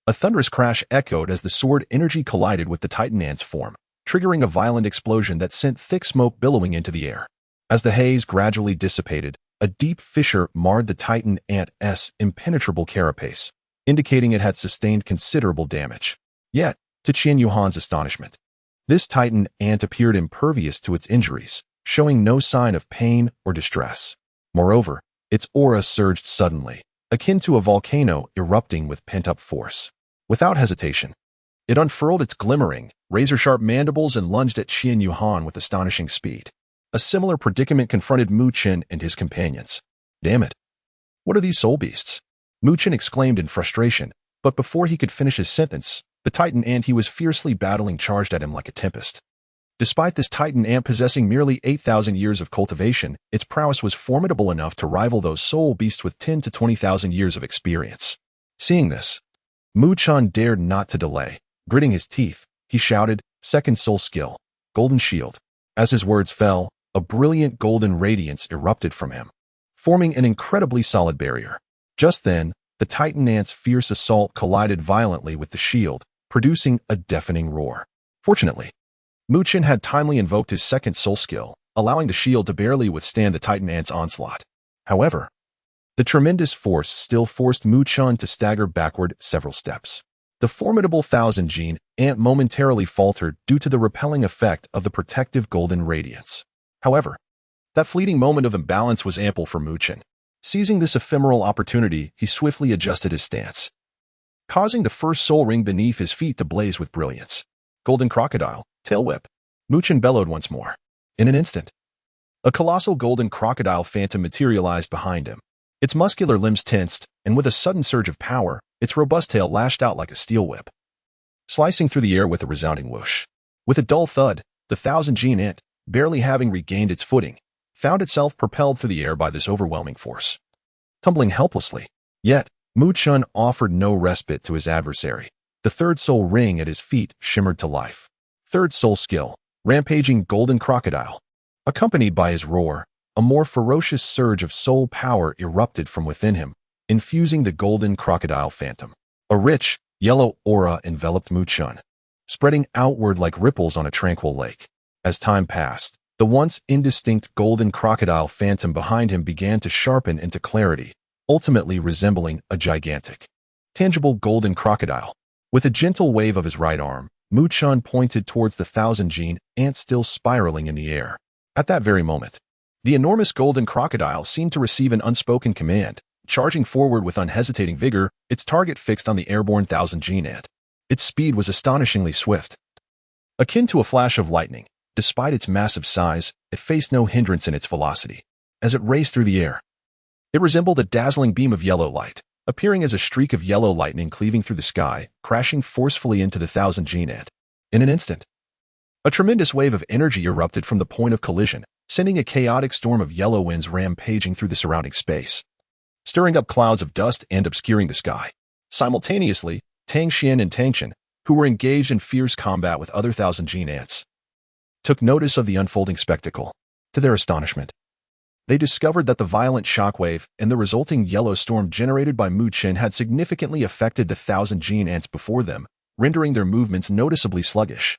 A thunderous crash echoed as the sword energy collided with the titan ant's form, triggering a violent explosion that sent thick smoke billowing into the air. As the haze gradually dissipated, a deep fissure marred the titan ant's impenetrable carapace, indicating it had sustained considerable damage. Yet, to Qian Yuhan's astonishment, this titan ant appeared impervious to its injuries, showing no sign of pain or distress. Moreover, its aura surged suddenly, akin to a volcano erupting with pent-up force. Without hesitation, it unfurled its glimmering, razor-sharp mandibles and lunged at Qian Yuhan with astonishing speed. A similar predicament confronted Mu Chen and his companions. "Damn it! What are these soul beasts?" Mu Chen exclaimed in frustration, but before he could finish his sentence, the titan ant he was fiercely battling charged at him like a tempest. Despite this titan ant possessing merely 8,000 years of cultivation, its prowess was formidable enough to rival those soul beasts with 10 to 20,000 years of experience. Seeing this, Mu Chen dared not to delay. Gritting his teeth, he shouted, "Second soul skill, Golden Shield." As his words fell, a brilliant golden radiance erupted from him, forming an incredibly solid barrier. Just then, the titan ant's fierce assault collided violently with the shield, producing a deafening roar. Fortunately, Mu Chen had timely invoked his second soul skill, allowing the shield to barely withstand the titan ant's onslaught. However, the tremendous force still forced Mu Chen to stagger backward several steps. The formidable thousand-gene ant momentarily faltered due to the repelling effect of the protective golden radiance. However, that fleeting moment of imbalance was ample for Mu Chen. Seizing this ephemeral opportunity, he swiftly adjusted his stance, causing the first soul ring beneath his feet to blaze with brilliance. "Golden Crocodile, Tail Whip," Mu Chen bellowed once more. In an instant, a colossal golden crocodile phantom materialized behind him, Its muscular limbs tensed, and with a sudden surge of power, its robust tail lashed out like a steel whip, slicing through the air with a resounding whoosh. With a dull thud, the thousand-gene ant, barely having regained its footing, found itself propelled through the air by this overwhelming force, tumbling helplessly. Yet, Mu Chun offered no respite to his adversary. The third soul ring at his feet shimmered to life. Third soul skill, rampaging golden crocodile. Accompanied by his roar, a more ferocious surge of soul power erupted from within him, infusing the golden crocodile phantom. A rich, yellow aura enveloped Mu Chun, spreading outward like ripples on a tranquil lake. As time passed, the once indistinct golden crocodile phantom behind him began to sharpen into clarity, ultimately resembling a gigantic, tangible golden crocodile. With a gentle wave of his right arm, Mu Chun pointed towards the thousand-gene ant still spiraling in the air. At that very moment, the enormous golden crocodile seemed to receive an unspoken command, charging forward with unhesitating vigor, its target fixed on the airborne thousand-gene ant. Its speed was astonishingly swift. Akin to a flash of lightning, despite its massive size, it faced no hindrance in its velocity. As it raced through the air, it resembled a dazzling beam of yellow light, appearing as a streak of yellow lightning cleaving through the sky, crashing forcefully into the thousand-gene ant. In an instant, a tremendous wave of energy erupted from the point of collision, sending a chaotic storm of yellow winds rampaging through the surrounding space, stirring up clouds of dust and obscuring the sky. Simultaneously, Tang Xian and Tang Chen, who were engaged in fierce combat with other thousand-gene ants, took notice of the unfolding spectacle. To their astonishment, they discovered that the violent shockwave and the resulting yellow storm generated by Mu Chun had significantly affected the thousand-gene ants before them, rendering their movements noticeably sluggish.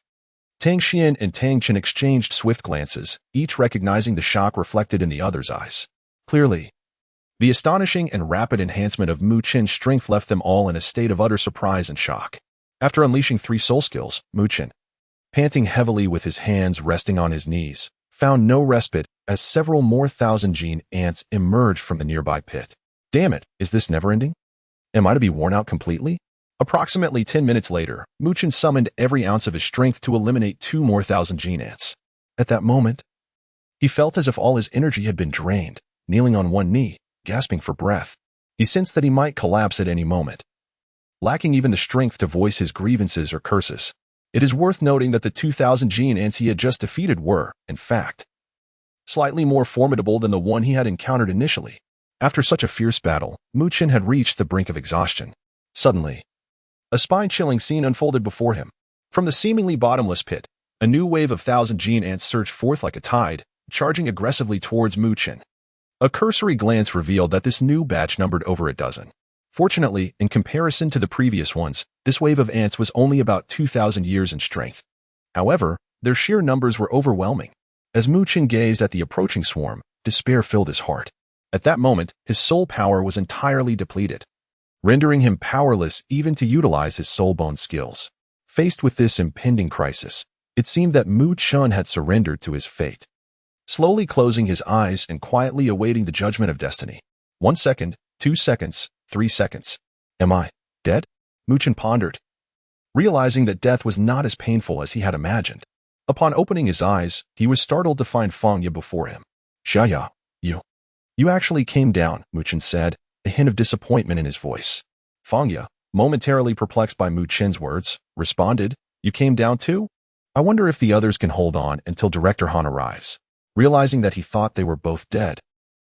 Tang Xian and Tang Chen exchanged swift glances, each recognizing the shock reflected in the other's eyes. Clearly, the astonishing and rapid enhancement of Mu Chun's strength left them all in a state of utter surprise and shock. After unleashing 3 soul skills, Mu Chun, panting heavily with his hands resting on his knees, found no respite as several more thousand-gene ants emerged from the nearby pit. Damn it, is this never-ending? Am I to be worn out completely? Approximately 10 minutes later, Mu Chun summoned every ounce of his strength to eliminate 2 more thousand-gene ants. At that moment, he felt as if all his energy had been drained. Kneeling on one knee, gasping for breath, he sensed that he might collapse at any moment, lacking even the strength to voice his grievances or curses. It is worth noting that the 2,000-gene ants he had just defeated were, in fact, slightly more formidable than the one he had encountered initially. After such a fierce battle, Mu Chun had reached the brink of exhaustion. Suddenly, a spine-chilling scene unfolded before him. From the seemingly bottomless pit, a new wave of thousand-gene ants surged forth like a tide, charging aggressively towards Mu Chun. A cursory glance revealed that this new batch numbered over a dozen. Fortunately, in comparison to the previous ones, this wave of ants was only about 2,000 years in strength. However, their sheer numbers were overwhelming. As Mu Chun gazed at the approaching swarm, despair filled his heart. At that moment, his soul power was entirely depleted, rendering him powerless even to utilize his soul-bone skills. Faced with this impending crisis, it seemed that Mu Chun had surrendered to his fate, slowly closing his eyes and quietly awaiting the judgment of destiny. 1 second, 2 seconds, 3 seconds. Am I dead? Mu Chun pondered, realizing that death was not as painful as he had imagined. Upon opening his eyes, he was startled to find Fangya before him. Xiaya, you actually came down, Mu Chun said, a hint of disappointment in his voice. Fangya, momentarily perplexed by Mu Chun's words, responded, You came down too? I wonder if the others can hold on until Director Han arrives. Realizing that he thought they were both dead,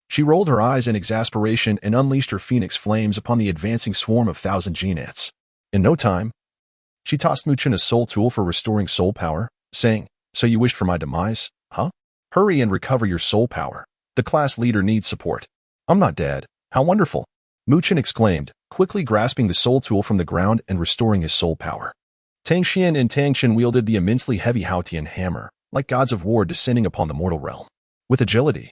she rolled her eyes in exasperation and unleashed her phoenix flames upon the advancing swarm of thousand-gene ants. In no time, she tossed Mu Chun a soul tool for restoring soul power, saying, So you wished for my demise, huh? Hurry and recover your soul power. The class leader needs support. I'm not dead. How wonderful. Mu Chun exclaimed, quickly grasping the soul tool from the ground and restoring his soul power. Tang Xian and Tang Chen wielded the immensely heavy Haotian hammer, like gods of war descending upon the mortal realm. With agility,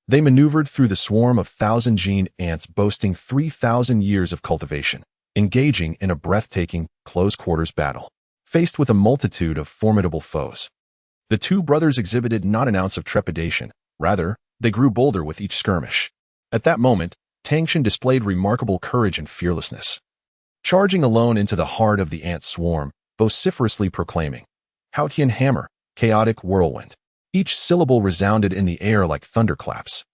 they maneuvered through the swarm of thousand-gene ants boasting 3,000 years of cultivation, engaging in a breathtaking, close-quarters battle. Faced with a multitude of formidable foes, the two brothers exhibited not an ounce of trepidation. Rather, they grew bolder with each skirmish. At that moment, Tang Chen displayed remarkable courage and fearlessness, charging alone into the heart of the ant swarm, vociferously proclaiming, Haotian hammer, chaotic whirlwind. Each syllable resounded in the air like thunderclaps,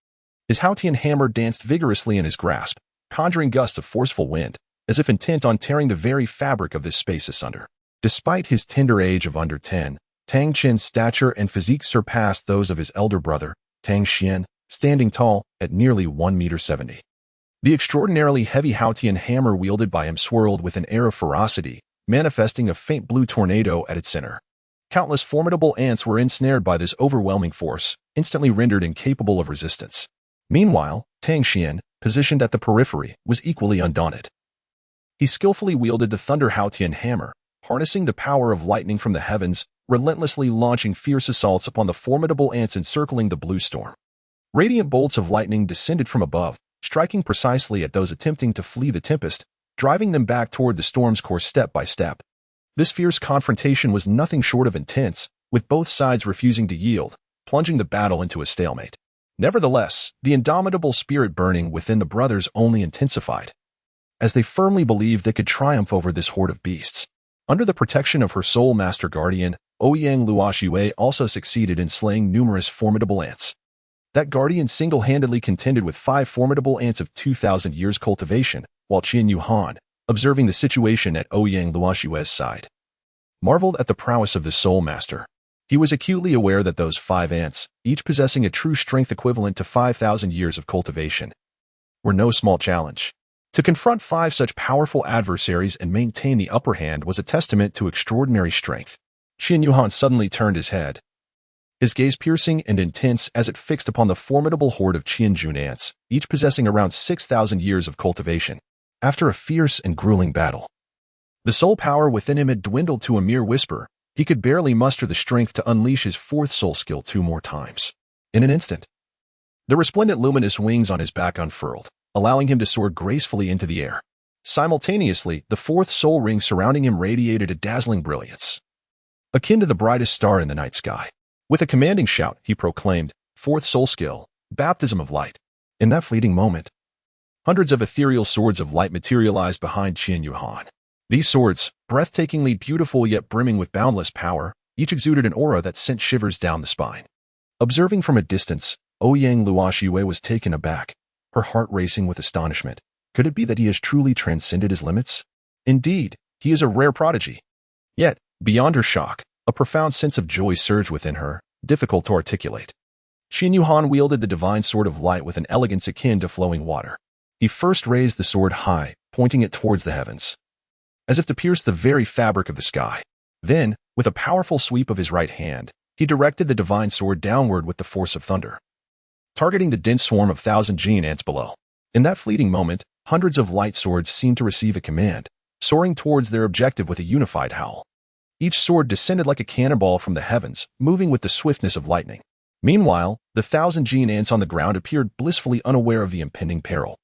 His Haotian hammer danced vigorously in his grasp, conjuring gusts of forceful wind, as if intent on tearing the very fabric of this space asunder. Despite his tender age of under 10, Tang Qin's stature and physique surpassed those of his elder brother, Tang Xian, standing tall at nearly 1.70 meters. The extraordinarily heavy Haotian hammer wielded by him swirled with an air of ferocity, manifesting a faint blue tornado at its center. Countless formidable ants were ensnared by this overwhelming force, instantly rendered incapable of resistance. Meanwhile, Tang Xian, positioned at the periphery, was equally undaunted. He skillfully wielded the Thunder Haotian hammer, harnessing the power of lightning from the heavens, relentlessly launching fierce assaults upon the formidable ants encircling the blue storm. Radiant bolts of lightning descended from above, striking precisely at those attempting to flee the tempest, driving them back toward the storm's course step by step. This fierce confrontation was nothing short of intense, with both sides refusing to yield, plunging the battle into a stalemate. Nevertheless, the indomitable spirit burning within the brothers only intensified, as they firmly believed they could triumph over this horde of beasts. Under the protection of her sole master guardian, Ouyang Luoshui also succeeded in slaying numerous formidable ants. That guardian single-handedly contended with 5 formidable ants of 2,000 years cultivation, while Qian Yuhan, observing the situation at Ouyang Luoshui's side, marveled at the prowess of the Soul Master. He was acutely aware that those 5 ants, each possessing a true strength equivalent to 5,000 years of cultivation, were no small challenge. To confront 5 such powerful adversaries and maintain the upper hand was a testament to extraordinary strength. Qian Yuhan suddenly turned his head, his gaze piercing and intense as it fixed upon the formidable horde of Qianjun ants, each possessing around 6,000 years of cultivation. After a fierce and grueling battle, the soul power within him had dwindled to a mere whisper. He could barely muster the strength to unleash his 4th soul skill 2 more times. In an instant, the resplendent luminous wings on his back unfurled, allowing him to soar gracefully into the air. Simultaneously, the 4th soul ring surrounding him radiated a dazzling brilliance, akin to the brightest star in the night sky. With a commanding shout, he proclaimed, 4th soul skill, baptism of light. In that fleeting moment, hundreds of ethereal swords of light materialized behind Qian Yuhan. These swords, breathtakingly beautiful yet brimming with boundless power, each exuded an aura that sent shivers down the spine. Observing from a distance, Ouyang Luoshui was taken aback, her heart racing with astonishment. Could it be that he has truly transcended his limits? Indeed, he is a rare prodigy. Yet, beyond her shock, a profound sense of joy surged within her, difficult to articulate. Qian Yuhan wielded the divine sword of light with an elegance akin to flowing water. He first raised the sword high, pointing it towards the heavens, as if to pierce the very fabric of the sky. Then, with a powerful sweep of his right hand, he directed the divine sword downward with the force of thunder, targeting the dense swarm of 1,000 Jin ants below. In that fleeting moment, hundreds of light swords seemed to receive a command, soaring towards their objective with a unified howl. Each sword descended like a cannonball from the heavens, moving with the swiftness of lightning. Meanwhile, the 1,000 Jin ants on the ground appeared blissfully unaware of the impending peril.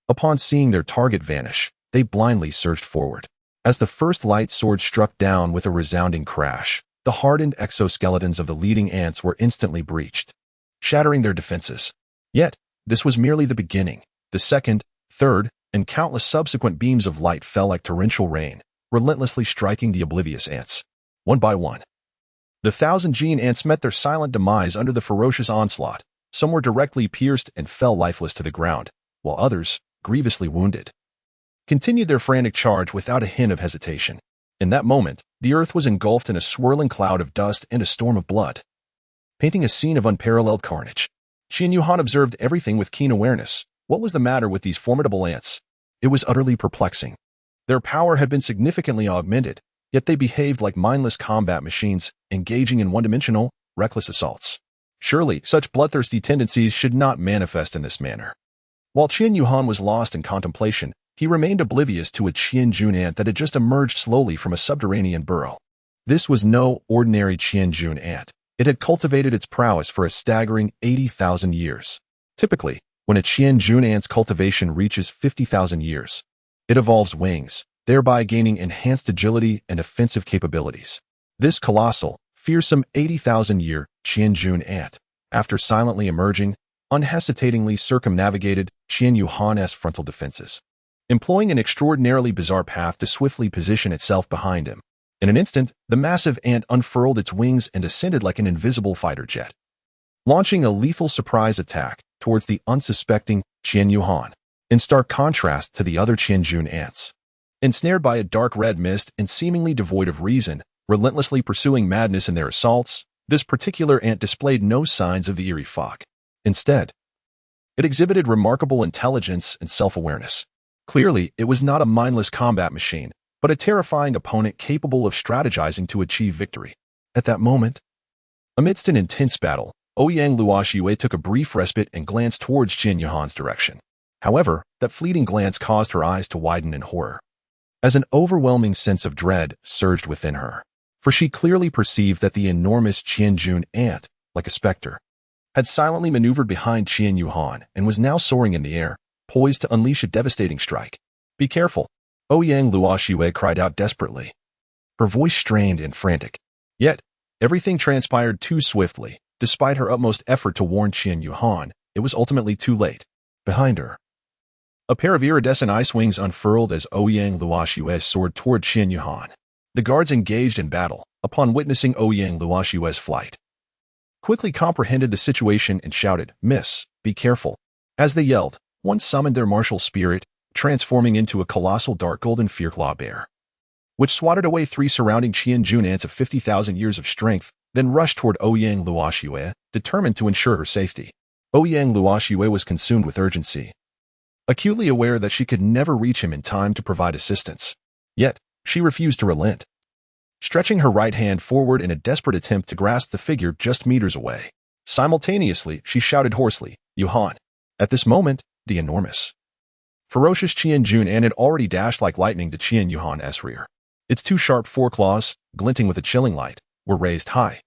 Upon seeing their target vanish, they blindly surged forward. As the first light sword struck down with a resounding crash, the hardened exoskeletons of the leading ants were instantly breached, shattering their defenses. Yet, this was merely the beginning. The second, third, and countless subsequent beams of light fell like torrential rain, relentlessly striking the oblivious ants. One by one, the 1,000 Jin ants met their silent demise under the ferocious onslaught. Some were directly pierced and fell lifeless to the ground, while others, grievously wounded, continued their frantic charge without a hint of hesitation. In that moment, the earth was engulfed in a swirling cloud of dust and a storm of blood, painting a scene of unparalleled carnage. Qian Yuhan observed everything with keen awareness. What was the matter with these formidable ants? It was utterly perplexing. Their power had been significantly augmented, yet they behaved like mindless combat machines, engaging in one-dimensional, reckless assaults. Surely, such bloodthirsty tendencies should not manifest in this manner. While Qian Yuhan was lost in contemplation, he remained oblivious to a Qianjun ant that had just emerged slowly from a subterranean burrow. This was no ordinary Qianjun ant. It had cultivated its prowess for a staggering 80,000 years. Typically, when a Qianjun ant's cultivation reaches 50,000 years, it evolves wings, thereby gaining enhanced agility and offensive capabilities. This colossal, fearsome 80,000-year Qianjun ant, after silently emerging, unhesitatingly circumnavigated Qian Yuhan's frontal defenses, employing an extraordinarily bizarre path to swiftly position itself behind him. In an instant, the massive ant unfurled its wings and ascended like an invisible fighter jet, launching a lethal surprise attack, towards the unsuspecting Qian Yuhan, in stark contrast to the other Qianjun ants. Ensnared by a dark red mist and seemingly devoid of reason, relentlessly pursuing madness in their assaults, this particular ant displayed no signs of the eerie fog. Instead, it exhibited remarkable intelligence and self-awareness. Clearly, it was not a mindless combat machine, but a terrifying opponent capable of strategizing to achieve victory. At that moment, amidst an intense battle, Ouyang Luoxue took a brief respite and glanced towards Qian Yuhan's direction. However, that fleeting glance caused her eyes to widen in horror, as an overwhelming sense of dread surged within her, for she clearly perceived that the enormous Qianjun ant, like a specter, had silently maneuvered behind Qian Yuhan and was now soaring in the air, poised to unleash a devastating strike. "Be careful," Ouyang Luoxue cried out desperately, her voice strained and frantic. Yet, everything transpired too swiftly. Despite her utmost effort to warn Qian Yuhan, it was ultimately too late. Behind her, a pair of iridescent ice wings unfurled as Ouyang Luoxue soared toward Qian Yuhan. The guards engaged in battle, upon witnessing Ouyang Luoxue's flight, quickly comprehended the situation and shouted, "Miss, be careful." As they yelled, one summoned their martial spirit, transforming into a colossal dark golden fearclaw bear, which swatted away 3 surrounding Qianjun ants of 50,000 years of strength, then rushed toward Ouyang Luoxue, determined to ensure her safety. Ouyang Luoxue was consumed with urgency, acutely aware that she could never reach him in time to provide assistance. Yet, she refused to relent, stretching her right hand forward in a desperate attempt to grasp the figure just meters away. Simultaneously, she shouted hoarsely, "Yuhan." At this moment, the enormous, ferocious Qianjun ant had already dashed like lightning to Qian Yuhan's rear. Its 2 sharp foreclaws, glinting with a chilling light, were raised high,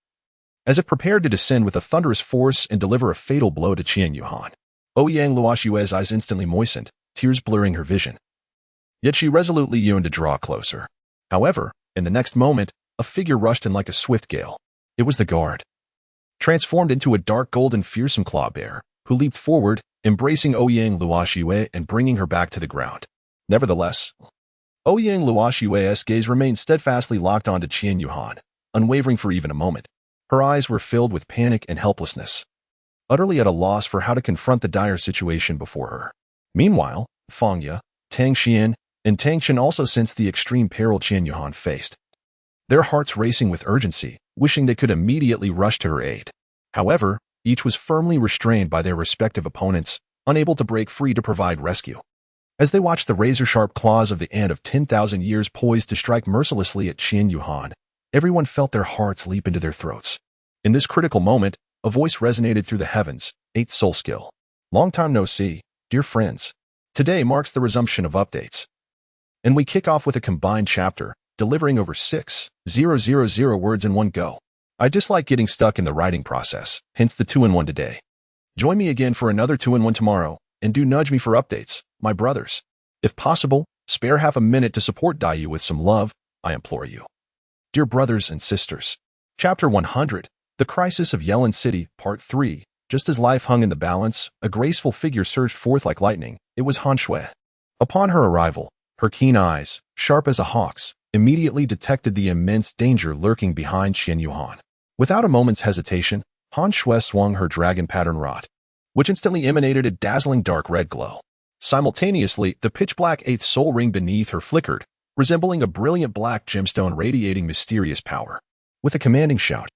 as if prepared to descend with a thunderous force and deliver a fatal blow to Qian Yuhan. Ouyang Luoxue's eyes instantly moistened, tears blurring her vision. Yet she resolutely yearned to draw closer. However, in the next moment, a figure rushed in like a swift gale. It was the guard, transformed into a dark golden fearsome claw bear, who leaped forward, embracing Ouyang Luoxue and bringing her back to the ground. Nevertheless, Ouyang Luoxue's gaze remained steadfastly locked onto Qian Yuhan, unwavering for even a moment. Her eyes were filled with panic and helplessness, utterly at a loss for how to confront the dire situation before her. Meanwhile, Fangya, Tang Xian, and Tang Chen also sensed the extreme peril Qian Yuhan faced, their hearts racing with urgency, wishing they could immediately rush to her aid. However, each was firmly restrained by their respective opponents, unable to break free to provide rescue. As they watched the razor-sharp claws of the ant of 10,000 years poised to strike mercilessly at Qian Yuhan, everyone felt their hearts leap into their throats. In this critical moment, a voice resonated through the heavens, 8th soul skill. "Long time no see, dear friends. Today marks the resumption of updates. And we kick off with a combined chapter, delivering over 6,000 words in one go. I dislike getting stuck in the writing process, hence the 2-in-1 today. Join me again for another 2-in-1 tomorrow, and do nudge me for updates, my brothers. If possible, spare half a minute to support Douluo with some love, I implore you. Dear brothers and sisters. Chapter 100, The Crisis of Yelin City, Part 3. Just as life hung in the balance, a graceful figure surged forth like lightning. It was Han Shui. Upon her arrival, her keen eyes, sharp as a hawk's, immediately detected the immense danger lurking behind Qian Yuhan. Without a moment's hesitation, Han Shui swung her dragon pattern rod, which instantly emanated a dazzling dark red glow. Simultaneously, the pitch-black 8th soul ring beneath her flickered, resembling a brilliant black gemstone radiating mysterious power. With a commanding shout,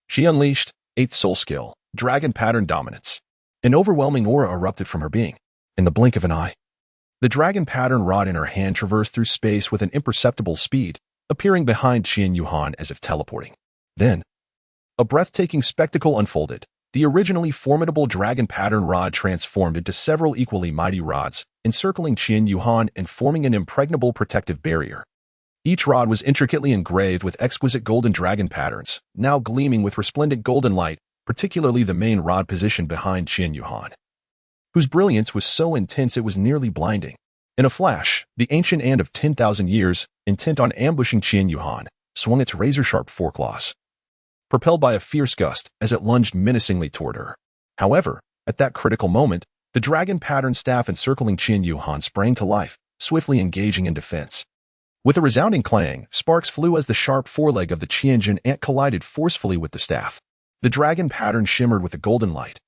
she unleashed 8th soul skill, Dragon Pattern Dominance. An overwhelming aura erupted from her being. In the blink of an eye, the dragon pattern rod in her hand traversed through space with an imperceptible speed, appearing behind Qian Yuhan as if teleporting. Then, a breathtaking spectacle unfolded. The originally formidable dragon pattern rod transformed into several equally mighty rods, encircling Qian Yuhan and forming an impregnable protective barrier. Each rod was intricately engraved with exquisite golden dragon patterns, now gleaming with resplendent golden light, particularly the main rod positioned behind Qian Yuhan, whose brilliance was so intense it was nearly blinding. In a flash, the ancient ant of 10,000 years, intent on ambushing Qian Yuhan, swung its razor-sharp foreclaws, propelled by a fierce gust as it lunged menacingly toward her. However, at that critical moment, the dragon pattern staff encircling Qian Yuhan sprang to life, swiftly engaging in defense. With a resounding clang, sparks flew as the sharp foreleg of the Qianjun ant collided forcefully with the staff. The dragon pattern shimmered with a golden light,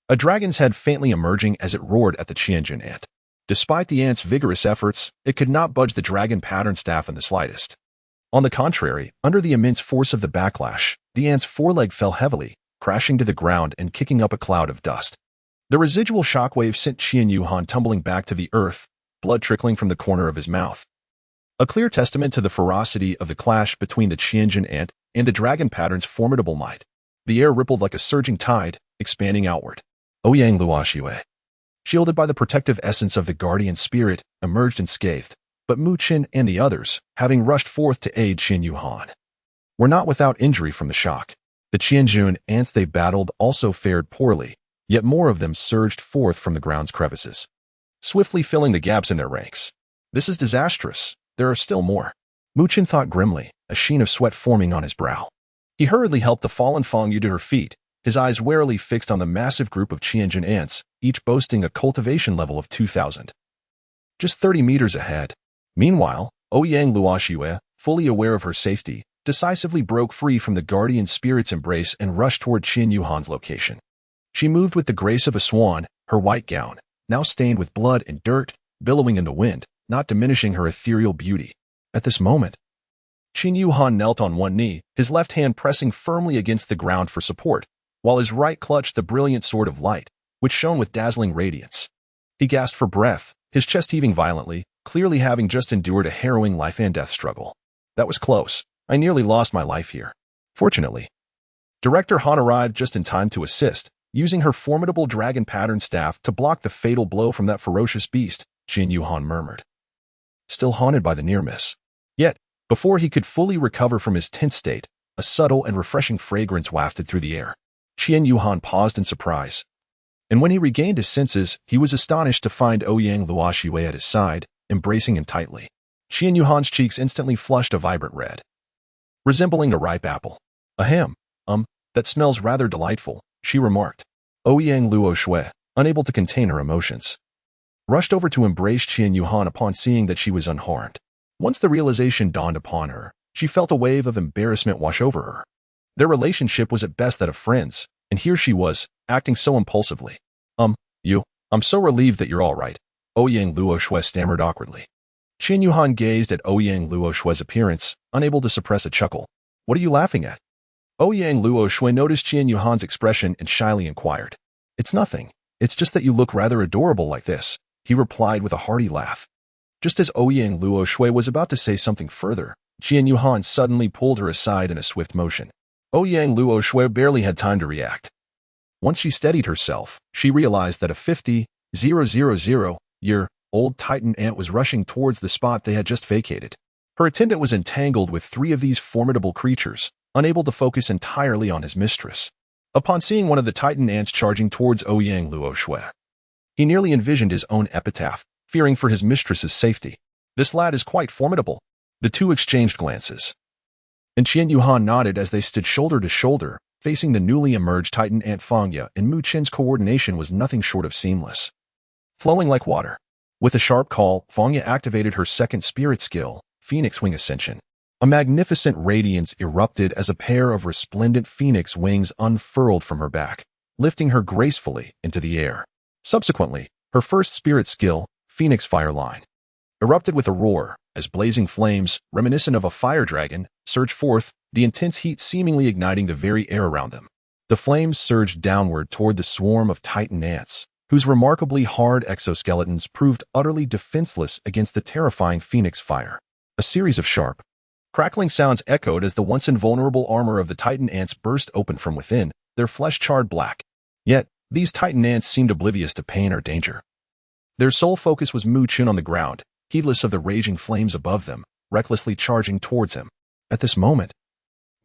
a dragon's head faintly emerging as it roared at the Qianjun ant. Despite the ant's vigorous efforts, it could not budge the dragon pattern staff in the slightest. On the contrary, under the immense force of the backlash, the ant's foreleg fell heavily, crashing to the ground and kicking up a cloud of dust. The residual shockwave sent Qian Yuhan tumbling back to the earth, blood trickling from the corner of his mouth. A clear testament to the ferocity of the clash between the Qianjun ant and the dragon pattern's formidable might. The air rippled like a surging tide, expanding outward. Ouyang Luoxiwei, shielded by the protective essence of the guardian spirit, emerged unscathed, but Mu Qin and the others, having rushed forth to aid Qian Yuhan, were not without injury from the shock. The Qianjun ants they battled also fared poorly, yet more of them surged forth from the ground's crevices, swiftly filling the gaps in their ranks. This is disastrous. There are still more. Mu Qin thought grimly, a sheen of sweat forming on his brow. He hurriedly helped the fallen Feng Yu to her feet, his eyes warily fixed on the massive group of Qianjun ants, each boasting a cultivation level of 2,000. Just 30 meters ahead. Meanwhile, Ouyang Luoxiwei, fully aware of her safety, decisively broke free from the guardian spirit's embrace and rushed toward Qian Yuhan's location. She moved with the grace of a swan, her white gown, now stained with blood and dirt, billowing in the wind, not diminishing her ethereal beauty. At this moment, Qian Yuhan knelt on one knee, his left hand pressing firmly against the ground for support, while his right clutched the brilliant sword of light, which shone with dazzling radiance. He gasped for breath, his chest heaving violently, clearly having just endured a harrowing life-and-death struggle. That was close. I nearly lost my life here. Fortunately, Director Han arrived just in time to assist, using her formidable dragon pattern staff to block the fatal blow from that ferocious beast, Qian Yuhan murmured, still haunted by the near miss. Yet, before he could fully recover from his tense state, a subtle and refreshing fragrance wafted through the air. Qian Yuhan paused in surprise, and when he regained his senses, he was astonished to find Ouyang Luoxiwei at his side, embracing him tightly. Qian Yuhan's cheeks instantly flushed a vibrant red, resembling a ripe apple. Ahem, that smells rather delightful, she remarked. Ouyang Luoxiwei, unable to contain her emotions, rushed over to embrace Qian Yuhan upon seeing that she was unharmed. Once the realization dawned upon her, she felt a wave of embarrassment wash over her. Their relationship was at best that of friends, and here she was, acting so impulsively. I'm so relieved that you're all right, Ouyang Luoxiwei stammered awkwardly. Qian Yuhan gazed at Ouyang Luoxiwei's appearance, unable to suppress a chuckle. What are you laughing at? Ouyang Luoxiwei noticed Qian Yuhan's expression and shyly inquired. It's nothing. It's just that you look rather adorable like this, he replied with a hearty laugh. Just as Ouyang Luoxiwei was about to say something further, Qian Yuhan suddenly pulled her aside in a swift motion. Ouyang Luoxiwei barely had time to react. Once she steadied herself, she realized that a 50,000-year-old Titan ant was rushing towards the spot they had just vacated. Her attendant was entangled with 3 of these formidable creatures, unable to focus entirely on his mistress. Upon seeing one of the Titan ants charging towards Ouyang Luoxiwei, he nearly envisioned his own epitaph, fearing for his mistress's safety. This lad is quite formidable. The two exchanged glances, and Qian Yuhan nodded as they stood shoulder to shoulder, facing the newly emerged Titan ant Feng Yu, and Mu Qin's coordination was nothing short of seamless, flowing like water. With a sharp call, Feng Yu activated her second spirit skill, Phoenix Wing Ascension. A magnificent radiance erupted as a pair of resplendent phoenix wings unfurled from her back, lifting her gracefully into the air. Subsequently, her first spirit skill, Phoenix Fire Line, erupted with a roar, as blazing flames, reminiscent of a fire dragon, surged forth, the intense heat seemingly igniting the very air around them. The flames surged downward toward the swarm of Titan ants, whose remarkably hard exoskeletons proved utterly defenseless against the terrifying phoenix fire. A series of sharp, crackling sounds echoed as the once invulnerable armor of the Titan ants burst open from within, their flesh charred black. Yet, these Titan ants seemed oblivious to pain or danger. Their sole focus was Mu Qin on the ground, heedless of the raging flames above them, recklessly charging towards him. At this moment,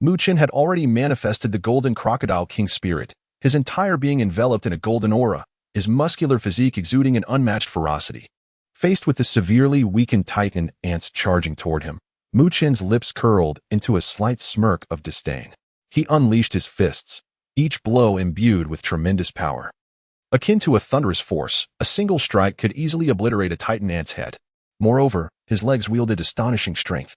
Mu Qin had already manifested the golden crocodile king spirit, his entire being enveloped in a golden aura, his muscular physique exuding an unmatched ferocity. Faced with the severely weakened Titan ants charging toward him, Mu Qin's lips curled into a slight smirk of disdain. He unleashed his fists, each blow imbued with tremendous power. Akin to a thunderous force, a single strike could easily obliterate a Titan ant's head. Moreover, his legs wielded astonishing strength,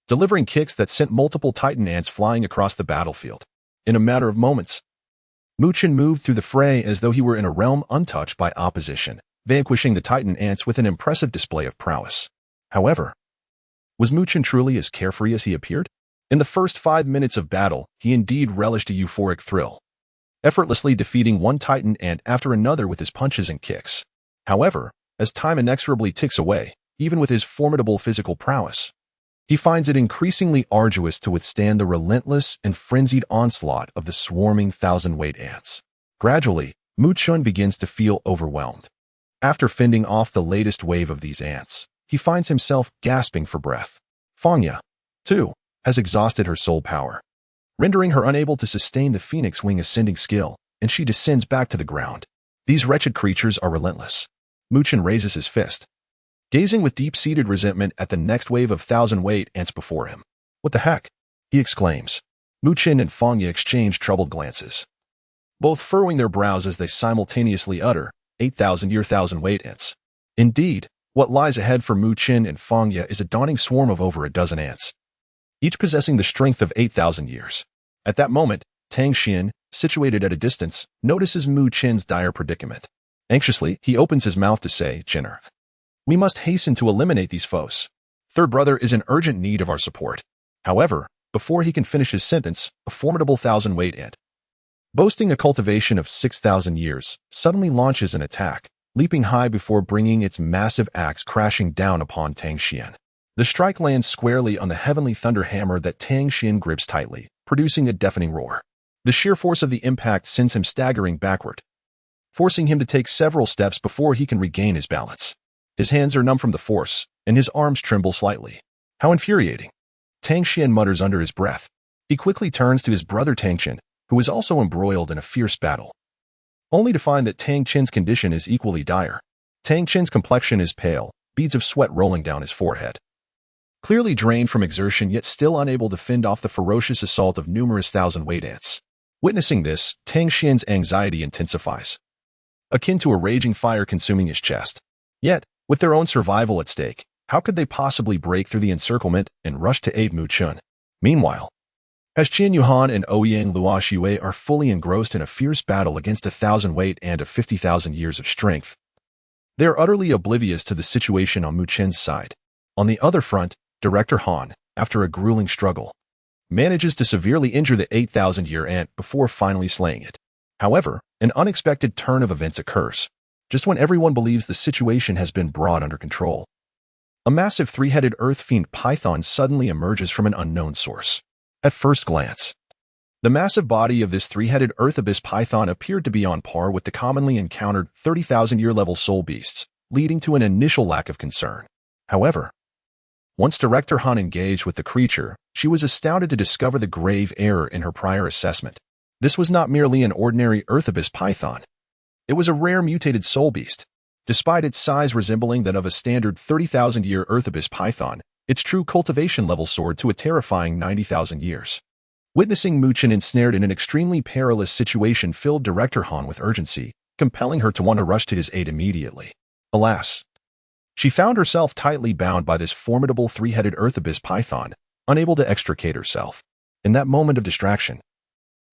delivering kicks that sent multiple Titan ants flying across the battlefield. In a matter of moments, Mu Chen moved through the fray as though he were in a realm untouched by opposition, vanquishing the Titan ants with an impressive display of prowess. However, was Mu Chen truly as carefree as he appeared? In the first 5 minutes of battle, he indeed relished a euphoric thrill, effortlessly defeating one Titan ant after another with his punches and kicks. However, as time inexorably ticks away, even with his formidable physical prowess, he finds it increasingly arduous to withstand the relentless and frenzied onslaught of the swarming thousand-weight ants. Gradually, Mu Chen begins to feel overwhelmed. After fending off the latest wave of these ants, he finds himself gasping for breath. Fangya, too, has exhausted her soul power, rendering her unable to sustain the Phoenix Wing ascending skill, and she descends back to the ground. These wretched creatures are relentless. Mu Chen raises his fist, gazing with deep-seated resentment at the next wave of thousand-weight ants before him. What the heck? He exclaims. Mu Chen and Fangya exchange troubled glances, both furrowing their brows as they simultaneously utter, 8,000-year thousand-weight ants. Indeed, what lies ahead for Mu Chen and Fangya is a daunting swarm of over a dozen ants, each possessing the strength of 8,000 years. At that moment, Tang Xian, situated at a distance, notices Mu Chen's dire predicament. Anxiously, he opens his mouth to say, "Chinner, we must hasten to eliminate these foes. Third brother is in urgent need of our support." However, before he can finish his sentence, a formidable thousand-weight ant, boasting a cultivation of 6,000 years, suddenly launches an attack, leaping high before bringing its massive axe crashing down upon Tang Xian. The strike lands squarely on the heavenly thunder hammer that Tang Xian grips tightly, producing a deafening roar. The sheer force of the impact sends him staggering backward, forcing him to take several steps before he can regain his balance. His hands are numb from the force, and his arms tremble slightly. How infuriating! Tang Xian mutters under his breath. He quickly turns to his brother Tang Chen, who is also embroiled in a fierce battle, only to find that Tang Chen's condition is equally dire. Tang Chen's complexion is pale, beads of sweat rolling down his forehead. Clearly drained from exertion yet still unable to fend off the ferocious assault of numerous thousand-weight ants. Witnessing this, Tang Xian's anxiety intensifies, akin to a raging fire consuming his chest. Yet, with their own survival at stake, how could they possibly break through the encirclement and rush to aid Mu Chen? Meanwhile, as Qian Yuhan and Ouyang Luoxue are fully engrossed in a fierce battle against a thousand-weight and of 50,000 years of strength, they are utterly oblivious to the situation on Mu Chen's side. On the other front, Director Han, after a grueling struggle, manages to severely injure the 8,000-year ant before finally slaying it. However, an unexpected turn of events occurs, just when everyone believes the situation has been brought under control. A massive three-headed earth fiend python suddenly emerges from an unknown source. At first glance, the massive body of this three-headed earth abyss python appeared to be on par with the commonly encountered 30,000-year level soul beasts, leading to an initial lack of concern. However, once Director Han engaged with the creature, she was astounded to discover the grave error in her prior assessment. This was not merely an ordinary earth abyss python. It was a rare mutated soul beast. Despite its size resembling that of a standard 30,000-year earth abyss python, its true cultivation level soared to a terrifying 90,000 years. Witnessing Mu Chen ensnared in an extremely perilous situation filled Director Han with urgency, compelling her to want to rush to his aid immediately. Alas, she found herself tightly bound by this formidable three-headed earth abyss python, unable to extricate herself. In that moment of distraction,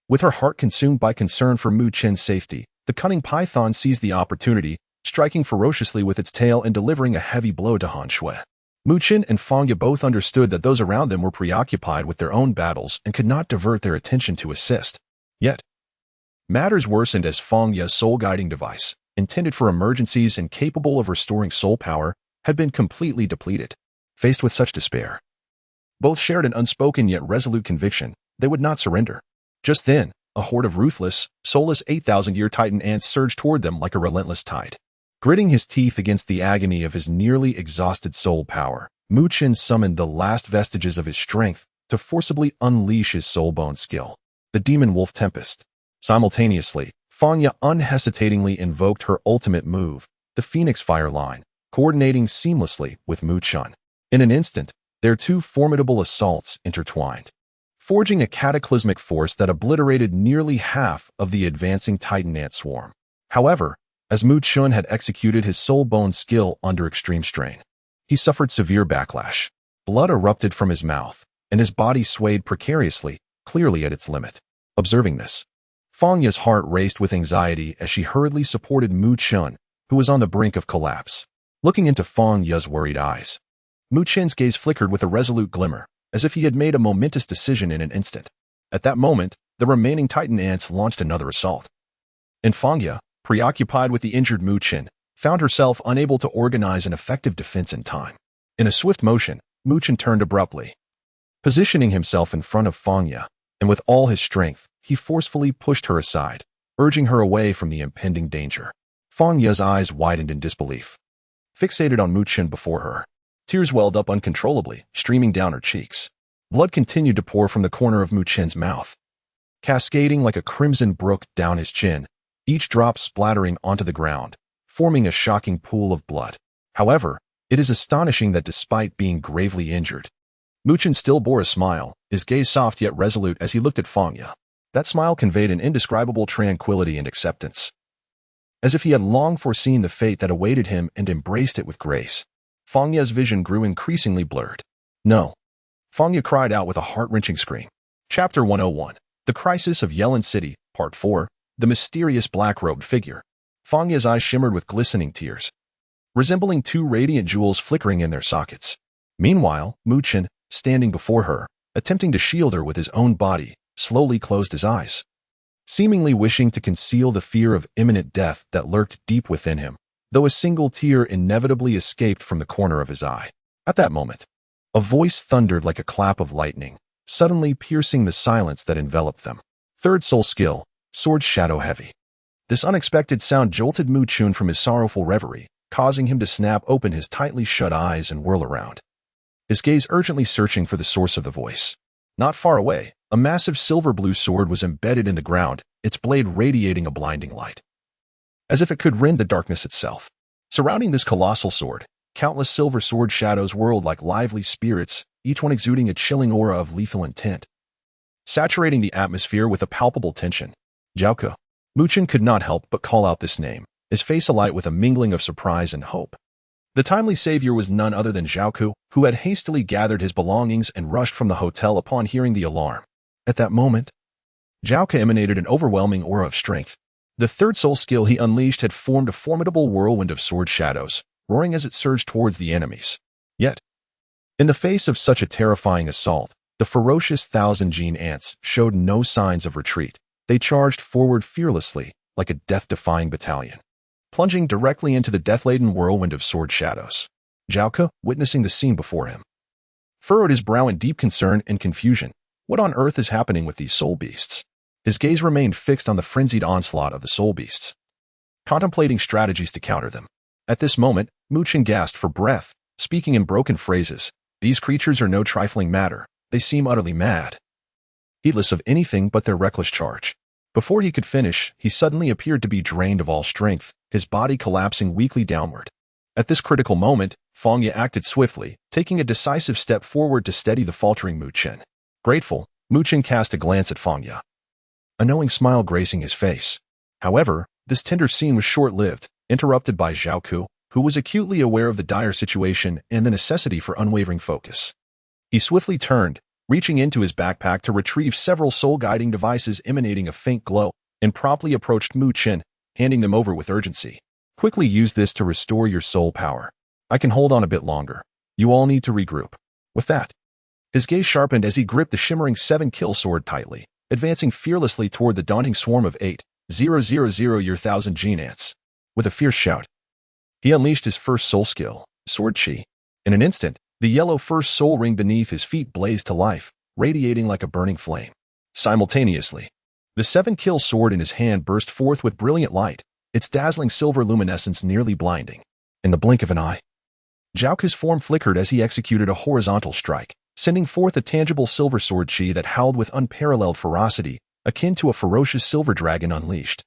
with her heart consumed by concern for Mu Chen's safety, the cunning python seized the opportunity, striking ferociously with its tail and delivering a heavy blow to Han Shui. Mu Chen and Fangya both understood that those around them were preoccupied with their own battles and could not divert their attention to assist. Yet, matters worsened as Fangya's soul-guiding device, intended for emergencies and capable of restoring soul power, had been completely depleted. Faced with such despair, both shared an unspoken yet resolute conviction they would not surrender. Just then, a horde of ruthless, soulless 8,000-year Titan ants surged toward them like a relentless tide. Gritting his teeth against the agony of his nearly exhausted soul power, Mu Chen summoned the last vestiges of his strength to forcibly unleash his soul-bone skill, the Demon Wolf Tempest. Simultaneously, Fangya unhesitatingly invoked her ultimate move, the Phoenix Fire line, coordinating seamlessly with Mu Chen. In an instant, their two formidable assaults intertwined, forging a cataclysmic force that obliterated nearly half of the advancing Titan ant swarm. However, as Mu Chen had executed his soul-bone skill under extreme strain, he suffered severe backlash. Blood erupted from his mouth, and his body swayed precariously, clearly at its limit. Observing this, Fangya's heart raced with anxiety as she hurriedly supported Mu Chun, who was on the brink of collapse. Looking into Fangya's worried eyes, Mu Chen's gaze flickered with a resolute glimmer, as if he had made a momentous decision in an instant. At that moment, the remaining Titan ants launched another assault. And Fangya, preoccupied with the injured Mu Chen, found herself unable to organize an effective defense in time. In a swift motion, Mu Chen turned abruptly. Positioning himself in front of Fangya, and with all his strength, he forcefully pushed her aside, urging her away from the impending danger. Fangya's eyes widened in disbelief. Fixated on Mu Chen before her, tears welled up uncontrollably, streaming down her cheeks. Blood continued to pour from the corner of Mu Chen's mouth, cascading like a crimson brook down his chin, each drop splattering onto the ground, forming a shocking pool of blood. However, it is astonishing that despite being gravely injured, Mu Chen still bore a smile, his gaze soft yet resolute as he looked at Fangya. That smile conveyed an indescribable tranquility and acceptance, as if he had long foreseen the fate that awaited him and embraced it with grace. Fangya's vision grew increasingly blurred. No. Fangya cried out with a heart-wrenching scream. Chapter 101. The Crisis of Yelin City, Part 4. The Mysterious Black-Robed Figure. Fangya's eyes shimmered with glistening tears, resembling two radiant jewels flickering in their sockets. Meanwhile, Mu Chen, standing before her, attempting to shield her with his own body, slowly closed his eyes, seemingly wishing to conceal the fear of imminent death that lurked deep within him, though a single tear inevitably escaped from the corner of his eye. At that moment, a voice thundered like a clap of lightning, suddenly piercing the silence that enveloped them. Third soul skill, Sword Shadow Heavy. This unexpected sound jolted Mu Chen from his sorrowful reverie, causing him to snap open his tightly shut eyes and whirl around, his gaze urgently searching for the source of the voice. Not far away, a massive silver-blue sword was embedded in the ground, its blade radiating a blinding light, as if it could rend the darkness itself. Surrounding this colossal sword, countless silver sword shadows whirled like lively spirits, each one exuding a chilling aura of lethal intent, saturating the atmosphere with a palpable tension. Zhao. Mu Chen could not help but call out this name, his face alight with a mingling of surprise and hope. The timely savior was none other than Zhao, who had hastily gathered his belongings and rushed from the hotel upon hearing the alarm. At that moment, Zhao emanated an overwhelming aura of strength. The third soul skill he unleashed had formed a formidable whirlwind of sword shadows, roaring as it surged towards the enemies. Yet, in the face of such a terrifying assault, the ferocious thousand-gene ants showed no signs of retreat. They charged forward fearlessly, like a death-defying battalion, plunging directly into the death-laden whirlwind of sword shadows. Zhao, witnessing the scene before him, furrowed his brow in deep concern and confusion. What on earth is happening with these soul beasts? His gaze remained fixed on the frenzied onslaught of the soul beasts, contemplating strategies to counter them. At this moment, Mu Chen gasped for breath, speaking in broken phrases. These creatures are no trifling matter. They seem utterly mad, heedless of anything but their reckless charge. Before he could finish, he suddenly appeared to be drained of all strength, his body collapsing weakly downward. At this critical moment, Fangya acted swiftly, taking a decisive step forward to steady the faltering Mu Chen. Grateful, Mu Chen cast a glance at Fangya, a knowing smile gracing his face. However, this tender scene was short-lived, interrupted by Zhao, who was acutely aware of the dire situation and the necessity for unwavering focus. He swiftly turned, reaching into his backpack to retrieve several soul-guiding devices emanating a faint glow, and promptly approached Mu Chen, handing them over with urgency. Quickly use this to restore your soul power. I can hold on a bit longer. You all need to regroup. With that, his gaze sharpened as he gripped the shimmering 7-kill sword tightly, advancing fearlessly toward the daunting swarm of 8,000 your thousand gene ants. With a fierce shout, he unleashed his first soul skill, Sword Chi. In an instant, the yellow first soul ring beneath his feet blazed to life, radiating like a burning flame. Simultaneously, the 7-kill sword in his hand burst forth with brilliant light, its dazzling silver luminescence nearly blinding. In the blink of an eye, Zhao's form flickered as he executed a horizontal strike, sending forth a tangible silver sword chi that howled with unparalleled ferocity, akin to a ferocious silver dragon unleashed,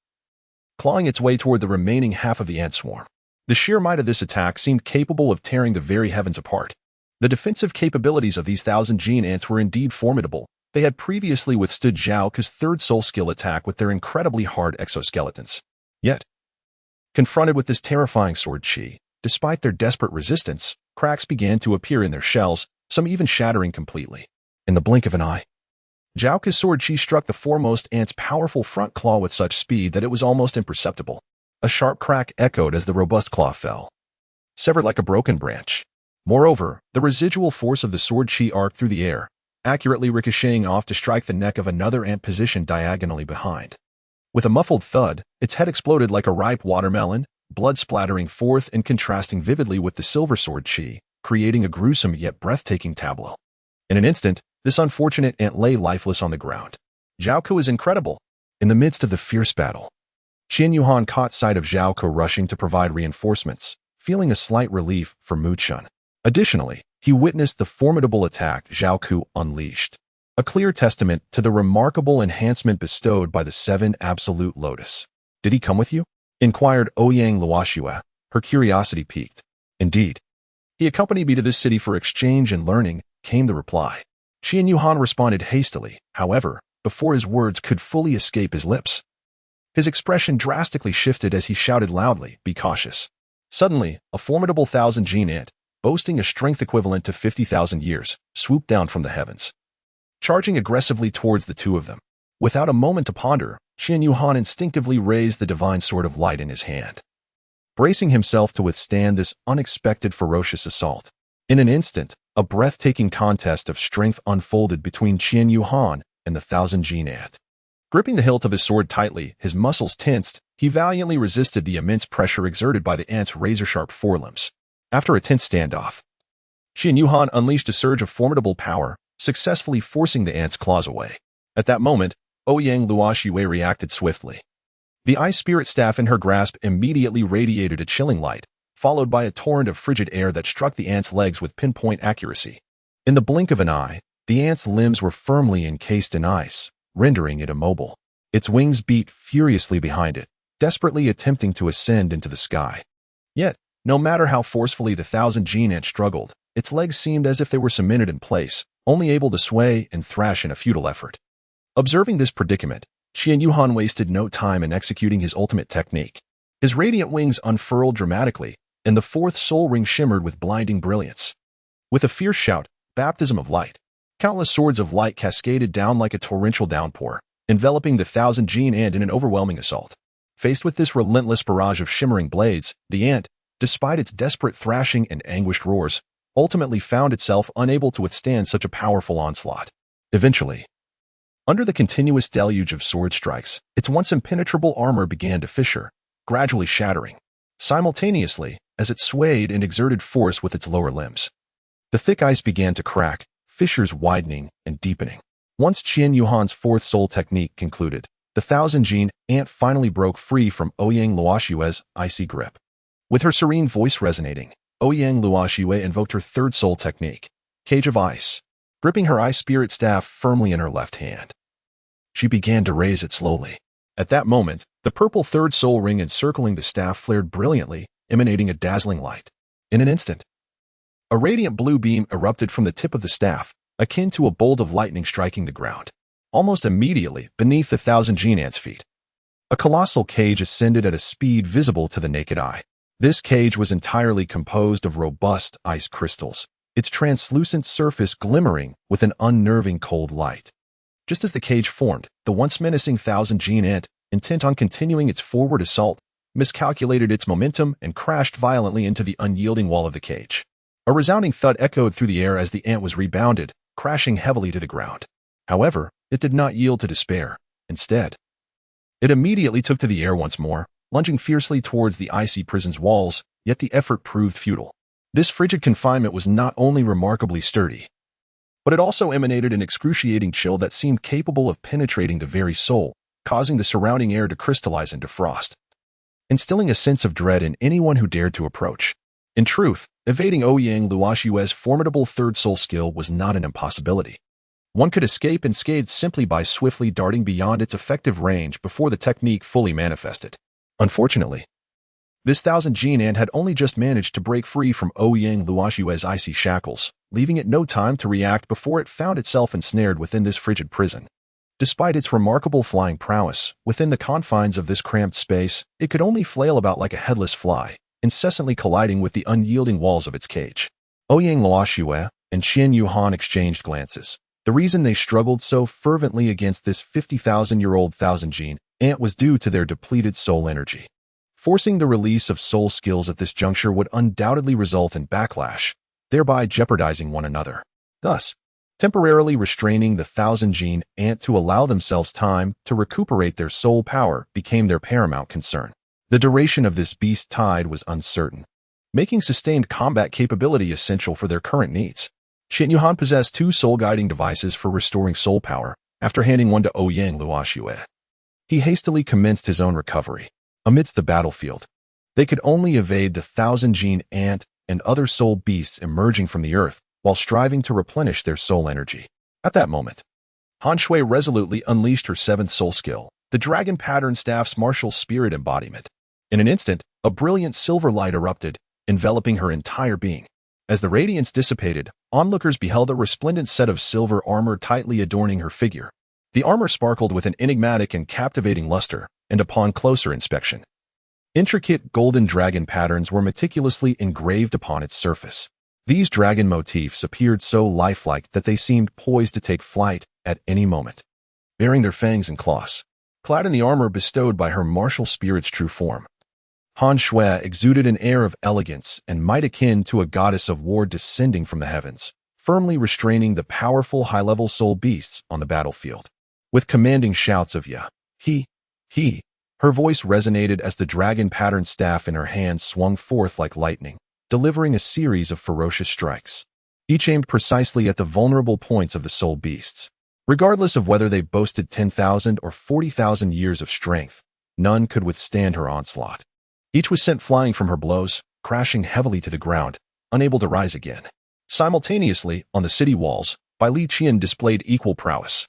clawing its way toward the remaining half of the ant swarm. The sheer might of this attack seemed capable of tearing the very heavens apart. The defensive capabilities of these 1,000-gene ants were indeed formidable. They had previously withstood Zhao's third soul skill attack with their incredibly hard exoskeletons. Yet, confronted with this terrifying sword chi, despite their desperate resistance, cracks began to appear in their shells, some even shattering completely. In the blink of an eye, Zhao sword chi struck the foremost ant's powerful front claw with such speed that it was almost imperceptible. A sharp crack echoed as the robust claw fell, severed like a broken branch. Moreover, the residual force of the sword chi arced through the air, accurately ricocheting off to strike the neck of another ant positioned diagonally behind. With a muffled thud, its head exploded like a ripe watermelon, blood splattering forth and contrasting vividly with the silver sword chi, creating a gruesome yet breathtaking tableau. In an instant, this unfortunate ant lay lifeless on the ground. Zhao is incredible. In the midst of the fierce battle, Qian Yuhan caught sight of Zhao rushing to provide reinforcements, feeling a slight relief for Mu Chun. Additionally, he witnessed the formidable attack Zhao unleashed, a clear testament to the remarkable enhancement bestowed by the 7 Absolute Lotus. "Did he come with you?" inquired Ouyang Luoxue, her curiosity piqued. "Indeed. He accompanied me to this city for exchange and learning," came the reply. Qian Yuhan responded hastily, however, before his words could fully escape his lips. His expression drastically shifted as he shouted loudly, "Be cautious." Suddenly, a formidable 1,000-gene ant, boasting a strength equivalent to 50,000 years, swooped down from the heavens, charging aggressively towards the two of them. Without a moment to ponder, Qian Yuhan instinctively raised the divine sword of light in his hand, bracing himself to withstand this unexpected ferocious assault. In an instant, a breathtaking contest of strength unfolded between Qian Yuhan and the 1,000-gene ant. Gripping the hilt of his sword tightly, his muscles tensed, he valiantly resisted the immense pressure exerted by the ant's razor-sharp forelimbs. After a tense standoff, Qian Yuhan unleashed a surge of formidable power, successfully forcing the ant's claws away. At that moment, Ouyang Luoxue reacted swiftly. The ice spirit staff in her grasp immediately radiated a chilling light, followed by a torrent of frigid air that struck the ant's legs with pinpoint accuracy. In the blink of an eye, the ant's limbs were firmly encased in ice, rendering it immobile. Its wings beat furiously behind it, desperately attempting to ascend into the sky. Yet, no matter how forcefully the 1,000-gene ant struggled, its legs seemed as if they were cemented in place, only able to sway and thrash in a futile effort. Observing this predicament, Qian Yuhan wasted no time in executing his ultimate technique. His radiant wings unfurled dramatically, and the 4th soul ring shimmered with blinding brilliance. With a fierce shout, baptism of light, countless swords of light cascaded down like a torrential downpour, enveloping the 1,000-gene ant in an overwhelming assault. Faced with this relentless barrage of shimmering blades, the ant, despite its desperate thrashing and anguished roars, ultimately found itself unable to withstand such a powerful onslaught. Eventually, under the continuous deluge of sword strikes, its once impenetrable armor began to fissure, gradually shattering, simultaneously as it swayed and exerted force with its lower limbs. The thick ice began to crack, fissures widening and deepening. Once Qian Yuhan's 4th soul technique concluded, the 1,000-gene ant finally broke free from Ouyang Luoxue's icy grip. With her serene voice resonating, Ouyang Luoxue invoked her 3rd soul technique, Cage of Ice. Gripping her ice spirit staff firmly in her left hand, she began to raise it slowly. At that moment, the purple 3rd soul ring encircling the staff flared brilliantly, emanating a dazzling light. In an instant, a radiant blue beam erupted from the tip of the staff, akin to a bolt of lightning striking the ground. Almost immediately, beneath the 1,000-gene ant's feet, a colossal cage ascended at a speed visible to the naked eye. This cage was entirely composed of robust ice crystals, its translucent surface glimmering with an unnerving cold light. Just as the cage formed, the once menacing 1,000-gene ant, intent on continuing its forward assault, miscalculated its momentum and crashed violently into the unyielding wall of the cage. A resounding thud echoed through the air as the ant was rebounded, crashing heavily to the ground. However, it did not yield to despair. Instead, it immediately took to the air once more, lunging fiercely towards the icy prison's walls, yet the effort proved futile. This frigid confinement was not only remarkably sturdy, but it also emanated an excruciating chill that seemed capable of penetrating the very soul, causing the surrounding air to crystallize into frost, instilling a sense of dread in anyone who dared to approach. In truth, evading Ouyang Luoxue's formidable 3rd soul skill was not an impossibility. One could escape unscathed simply by swiftly darting beyond its effective range before the technique fully manifested. Unfortunately, this 1,000-gene ant had only just managed to break free from Ouyang Luoxue's icy shackles, leaving it no time to react before it found itself ensnared within this frigid prison. Despite its remarkable flying prowess, within the confines of this cramped space, it could only flail about like a headless fly, incessantly colliding with the unyielding walls of its cage. Ouyang Luoxue and Qian Yuhan exchanged glances, The reason they struggled so fervently against this 50,000-year-old thousand-gene ant was due to their depleted soul energy. Forcing the release of soul skills at this juncture would undoubtedly result in backlash, thereby jeopardizing one another. Thus, temporarily restraining the thousand-gene ant to allow themselves time to recuperate their soul power became their paramount concern. The duration of this beast tide was uncertain, making sustained combat capability essential for their current needs. Qian Yuhan possessed 2 soul-guiding devices for restoring soul power after handing one to Ouyang Luoxue. He hastily commenced his own recovery. Amidst the battlefield, they could only evade the thousand-gene ant and other soul beasts emerging from the earth while striving to replenish their soul energy. At that moment, Han Shui resolutely unleashed her 7th soul skill, the Dragon Pattern Staff's martial spirit embodiment. In an instant, a brilliant silver light erupted, enveloping her entire being. As the radiance dissipated, onlookers beheld a resplendent set of silver armor tightly adorning her figure. The armor sparkled with an enigmatic and captivating luster, and upon closer inspection, intricate golden dragon patterns were meticulously engraved upon its surface. These dragon motifs appeared so lifelike that they seemed poised to take flight at any moment, bearing their fangs and claws. Clad in the armor bestowed by her martial spirit's true form, Han Shui exuded an air of elegance and might akin to a goddess of war descending from the heavens, firmly restraining the powerful high-level soul beasts on the battlefield. With commanding shouts of "Ya! He! Her voice resonated as the dragon-patterned staff in her hand swung forth like lightning, delivering a series of ferocious strikes, each aimed precisely at the vulnerable points of the soul beasts. Regardless of whether they boasted 10,000 or 40,000 years of strength, none could withstand her onslaught. Each was sent flying from her blows, crashing heavily to the ground, unable to rise again. Simultaneously, on the city walls, Bai Li Qian displayed equal prowess.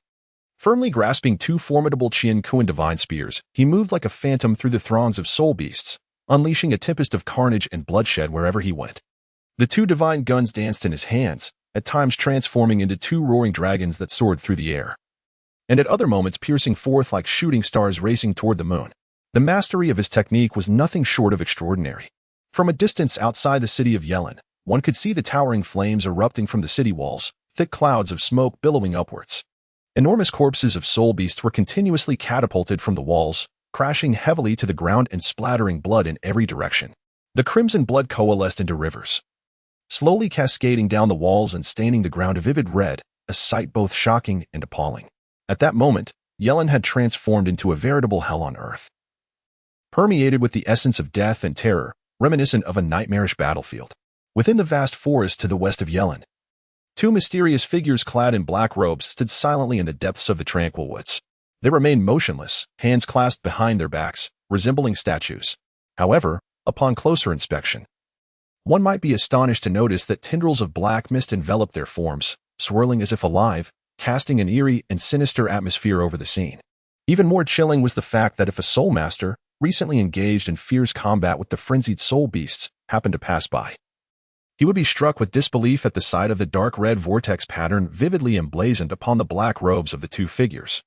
Firmly grasping 2 formidable Qian Kuan divine spears, he moved like a phantom through the throngs of soul beasts, unleashing a tempest of carnage and bloodshed wherever he went. The 2 divine guns danced in his hands, at times transforming into 2 roaring dragons that soared through the air, and at other moments piercing forth like shooting stars racing toward the moon. The mastery of his technique was nothing short of extraordinary. From a distance outside the city of Yelin, one could see the towering flames erupting from the city walls, thick clouds of smoke billowing upwards. Enormous corpses of soul beasts were continuously catapulted from the walls, crashing heavily to the ground and splattering blood in every direction. The crimson blood coalesced into rivers, slowly cascading down the walls and staining the ground a vivid red, a sight both shocking and appalling. At that moment, Yelin had transformed into a veritable hell on earth, permeated with the essence of death and terror, reminiscent of a nightmarish battlefield. Within the vast forest to the west of Yelin, 2 mysterious figures clad in black robes stood silently in the depths of the tranquil woods. They remained motionless, hands clasped behind their backs, resembling statues. However, upon closer inspection, one might be astonished to notice that tendrils of black mist enveloped their forms, swirling as if alive, casting an eerie and sinister atmosphere over the scene. Even more chilling was the fact that if a soul master, recently engaged in fierce combat with the frenzied soul beasts, happened to pass by, he would be struck with disbelief at the sight of the dark red vortex pattern vividly emblazoned upon the black robes of the 2 figures,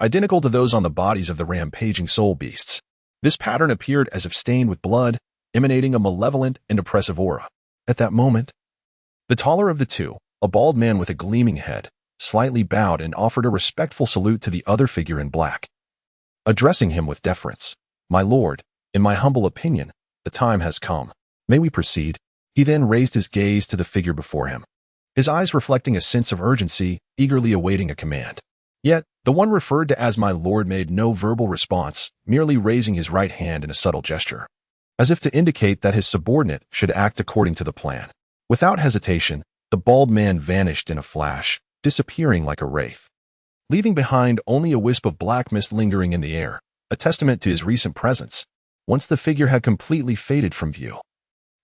identical to those on the bodies of the rampaging soul beasts. This pattern appeared as if stained with blood, emanating a malevolent and oppressive aura. At that moment, the taller of the 2, a bald man with a gleaming head, slightly bowed and offered a respectful salute to the other figure in black. Addressing him with deference, "My lord, in my humble opinion, the time has come. May we proceed?" He then raised his gaze to the figure before him, his eyes reflecting a sense of urgency, eagerly awaiting a command. Yet, the one referred to as "my lord" made no verbal response, merely raising his right hand in a subtle gesture, as if to indicate that his subordinate should act according to the plan. Without hesitation, the bald man vanished in a flash, disappearing like a wraith, leaving behind only a wisp of black mist lingering in the air, a testament to his recent presence, once the figure had completely faded from view.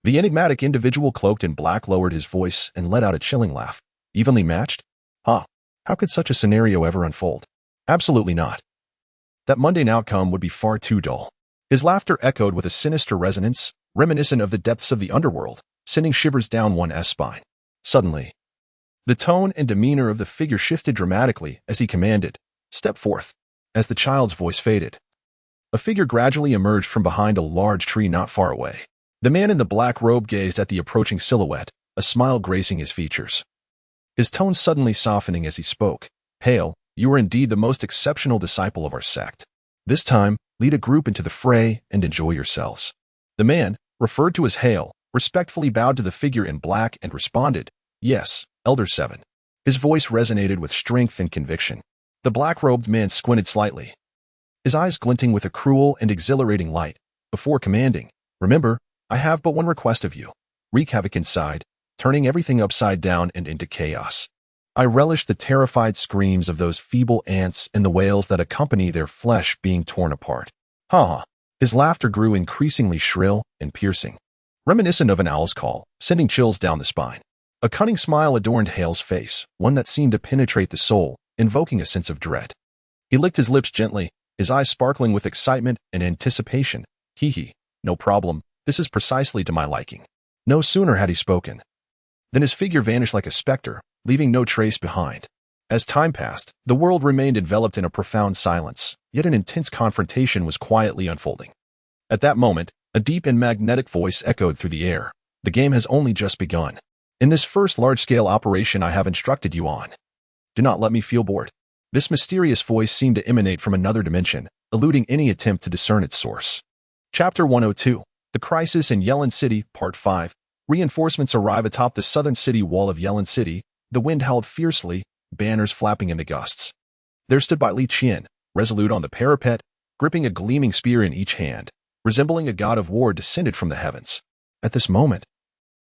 The enigmatic individual cloaked in black lowered his voice and let out a chilling laugh. "Evenly matched? Huh. How could such a scenario ever unfold? Absolutely not. That mundane outcome would be far too dull." His laughter echoed with a sinister resonance, reminiscent of the depths of the underworld, sending shivers down one's spine. Suddenly, the tone and demeanor of the figure shifted dramatically as he commanded, "Step forth." As the child's voice faded, a figure gradually emerged from behind a large tree not far away. The man in the black robe gazed at the approaching silhouette, a smile gracing his features. his tone suddenly softening as he spoke. "Hail, you are indeed the most exceptional disciple of our sect. This time, lead a group into the fray and enjoy yourselves." The man, referred to as Hail, respectfully bowed to the figure in black and responded, "Yes, Elder Seven." His voice resonated with strength and conviction. The black-robed man squinted slightly, his eyes glinting with a cruel and exhilarating light, before commanding, "Remember, I have but one request of you. Wreak havoc inside, turning everything upside down and into chaos." I relished the terrified screams of those feeble ants and the wails that accompany their flesh being torn apart. Ha ha. His laughter grew increasingly shrill and piercing, reminiscent of an owl's call, sending chills down the spine. A cunning smile adorned Hale's face, one that seemed to penetrate the soul, invoking a sense of dread. He licked his lips gently, his eyes sparkling with excitement and anticipation. Hee, no problem, this is precisely to my liking. No sooner had he spoken than his figure vanished like a specter, leaving no trace behind. As time passed, the world remained enveloped in a profound silence, yet an intense confrontation was quietly unfolding. At that moment, a deep and magnetic voice echoed through the air. "The game has only just begun. In this first large-scale operation I have instructed you on, do not let me feel bored." This mysterious voice seemed to emanate from another dimension, eluding any attempt to discern its source. Chapter 102. The Crisis in Yellen City, Part 5. Reinforcements arrive atop the southern city wall of Yellen City. The wind howled fiercely, banners flapping in the gusts. There stood Bai Li Qian, resolute on the parapet, gripping a gleaming spear in each hand, resembling a god of war descended from the heavens. At this moment,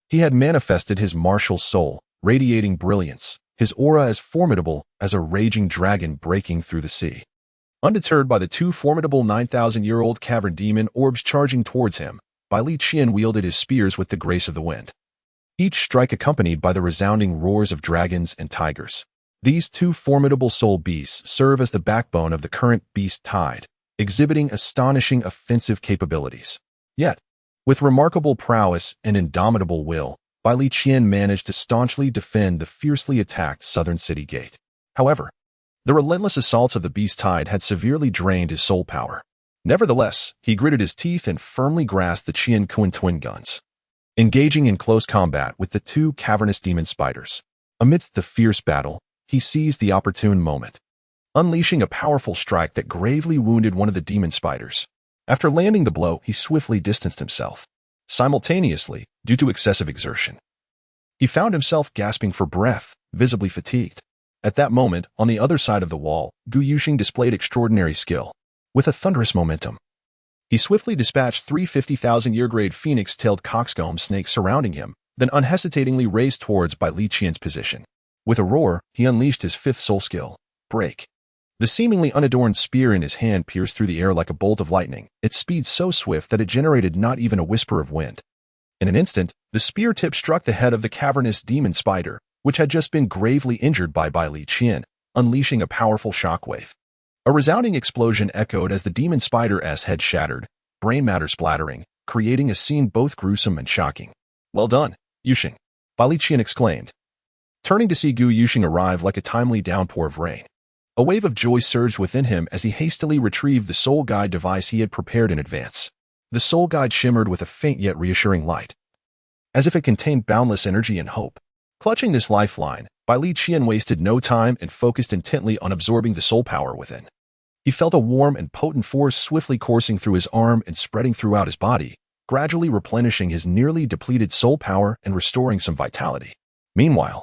he had manifested his martial soul, radiating brilliance, his aura as formidable as a raging dragon breaking through the sea. Undeterred by the two formidable 9,000-year-old cavern demon orbs charging towards him, Bai Li Qian wielded his spears with the grace of the wind, each strike accompanied by the resounding roars of dragons and tigers. These two formidable soul beasts serve as the backbone of the current beast tide, exhibiting astonishing offensive capabilities. Yet, with remarkable prowess and indomitable will, Bai Li Qian managed to staunchly defend the fiercely attacked southern city gate. However, the relentless assaults of the beast tide had severely drained his soul power. Nevertheless, he gritted his teeth and firmly grasped the Qian Kun twin guns, engaging in close combat with the two cavernous demon spiders. Amidst the fierce battle, he seized the opportune moment, unleashing a powerful strike that gravely wounded one of the demon spiders. After landing the blow, he swiftly distanced himself. Simultaneously, due to excessive exertion, he found himself gasping for breath, visibly fatigued. At that moment, on the other side of the wall, Gu Yuxing displayed extraordinary skill. With a thunderous momentum, he swiftly dispatched 3 50,000-year-grade phoenix-tailed coxcomb snakes surrounding him, then unhesitatingly raced towards Bai Li Qian's position. With a roar, he unleashed his fifth soul skill, Break. The seemingly unadorned spear in his hand pierced through the air like a bolt of lightning, its speed so swift that it generated not even a whisper of wind. In an instant, the spear tip struck the head of the cavernous demon spider, which had just been gravely injured by Bai Li Qian, unleashing a powerful shockwave. A resounding explosion echoed as the demon spider's head shattered, brain matter splattering, creating a scene both gruesome and shocking. "Well done, Yuxing," Bai Li Qian exclaimed, turning to see Gu Yuxing arrive like a timely downpour of rain. A wave of joy surged within him as he hastily retrieved the soul guide device he had prepared in advance. The soul guide shimmered with a faint yet reassuring light, as if it contained boundless energy and hope. Clutching this lifeline, Bai Li Qian wasted no time and focused intently on absorbing the soul power within. He felt a warm and potent force swiftly coursing through his arm and spreading throughout his body, gradually replenishing his nearly depleted soul power and restoring some vitality. Meanwhile,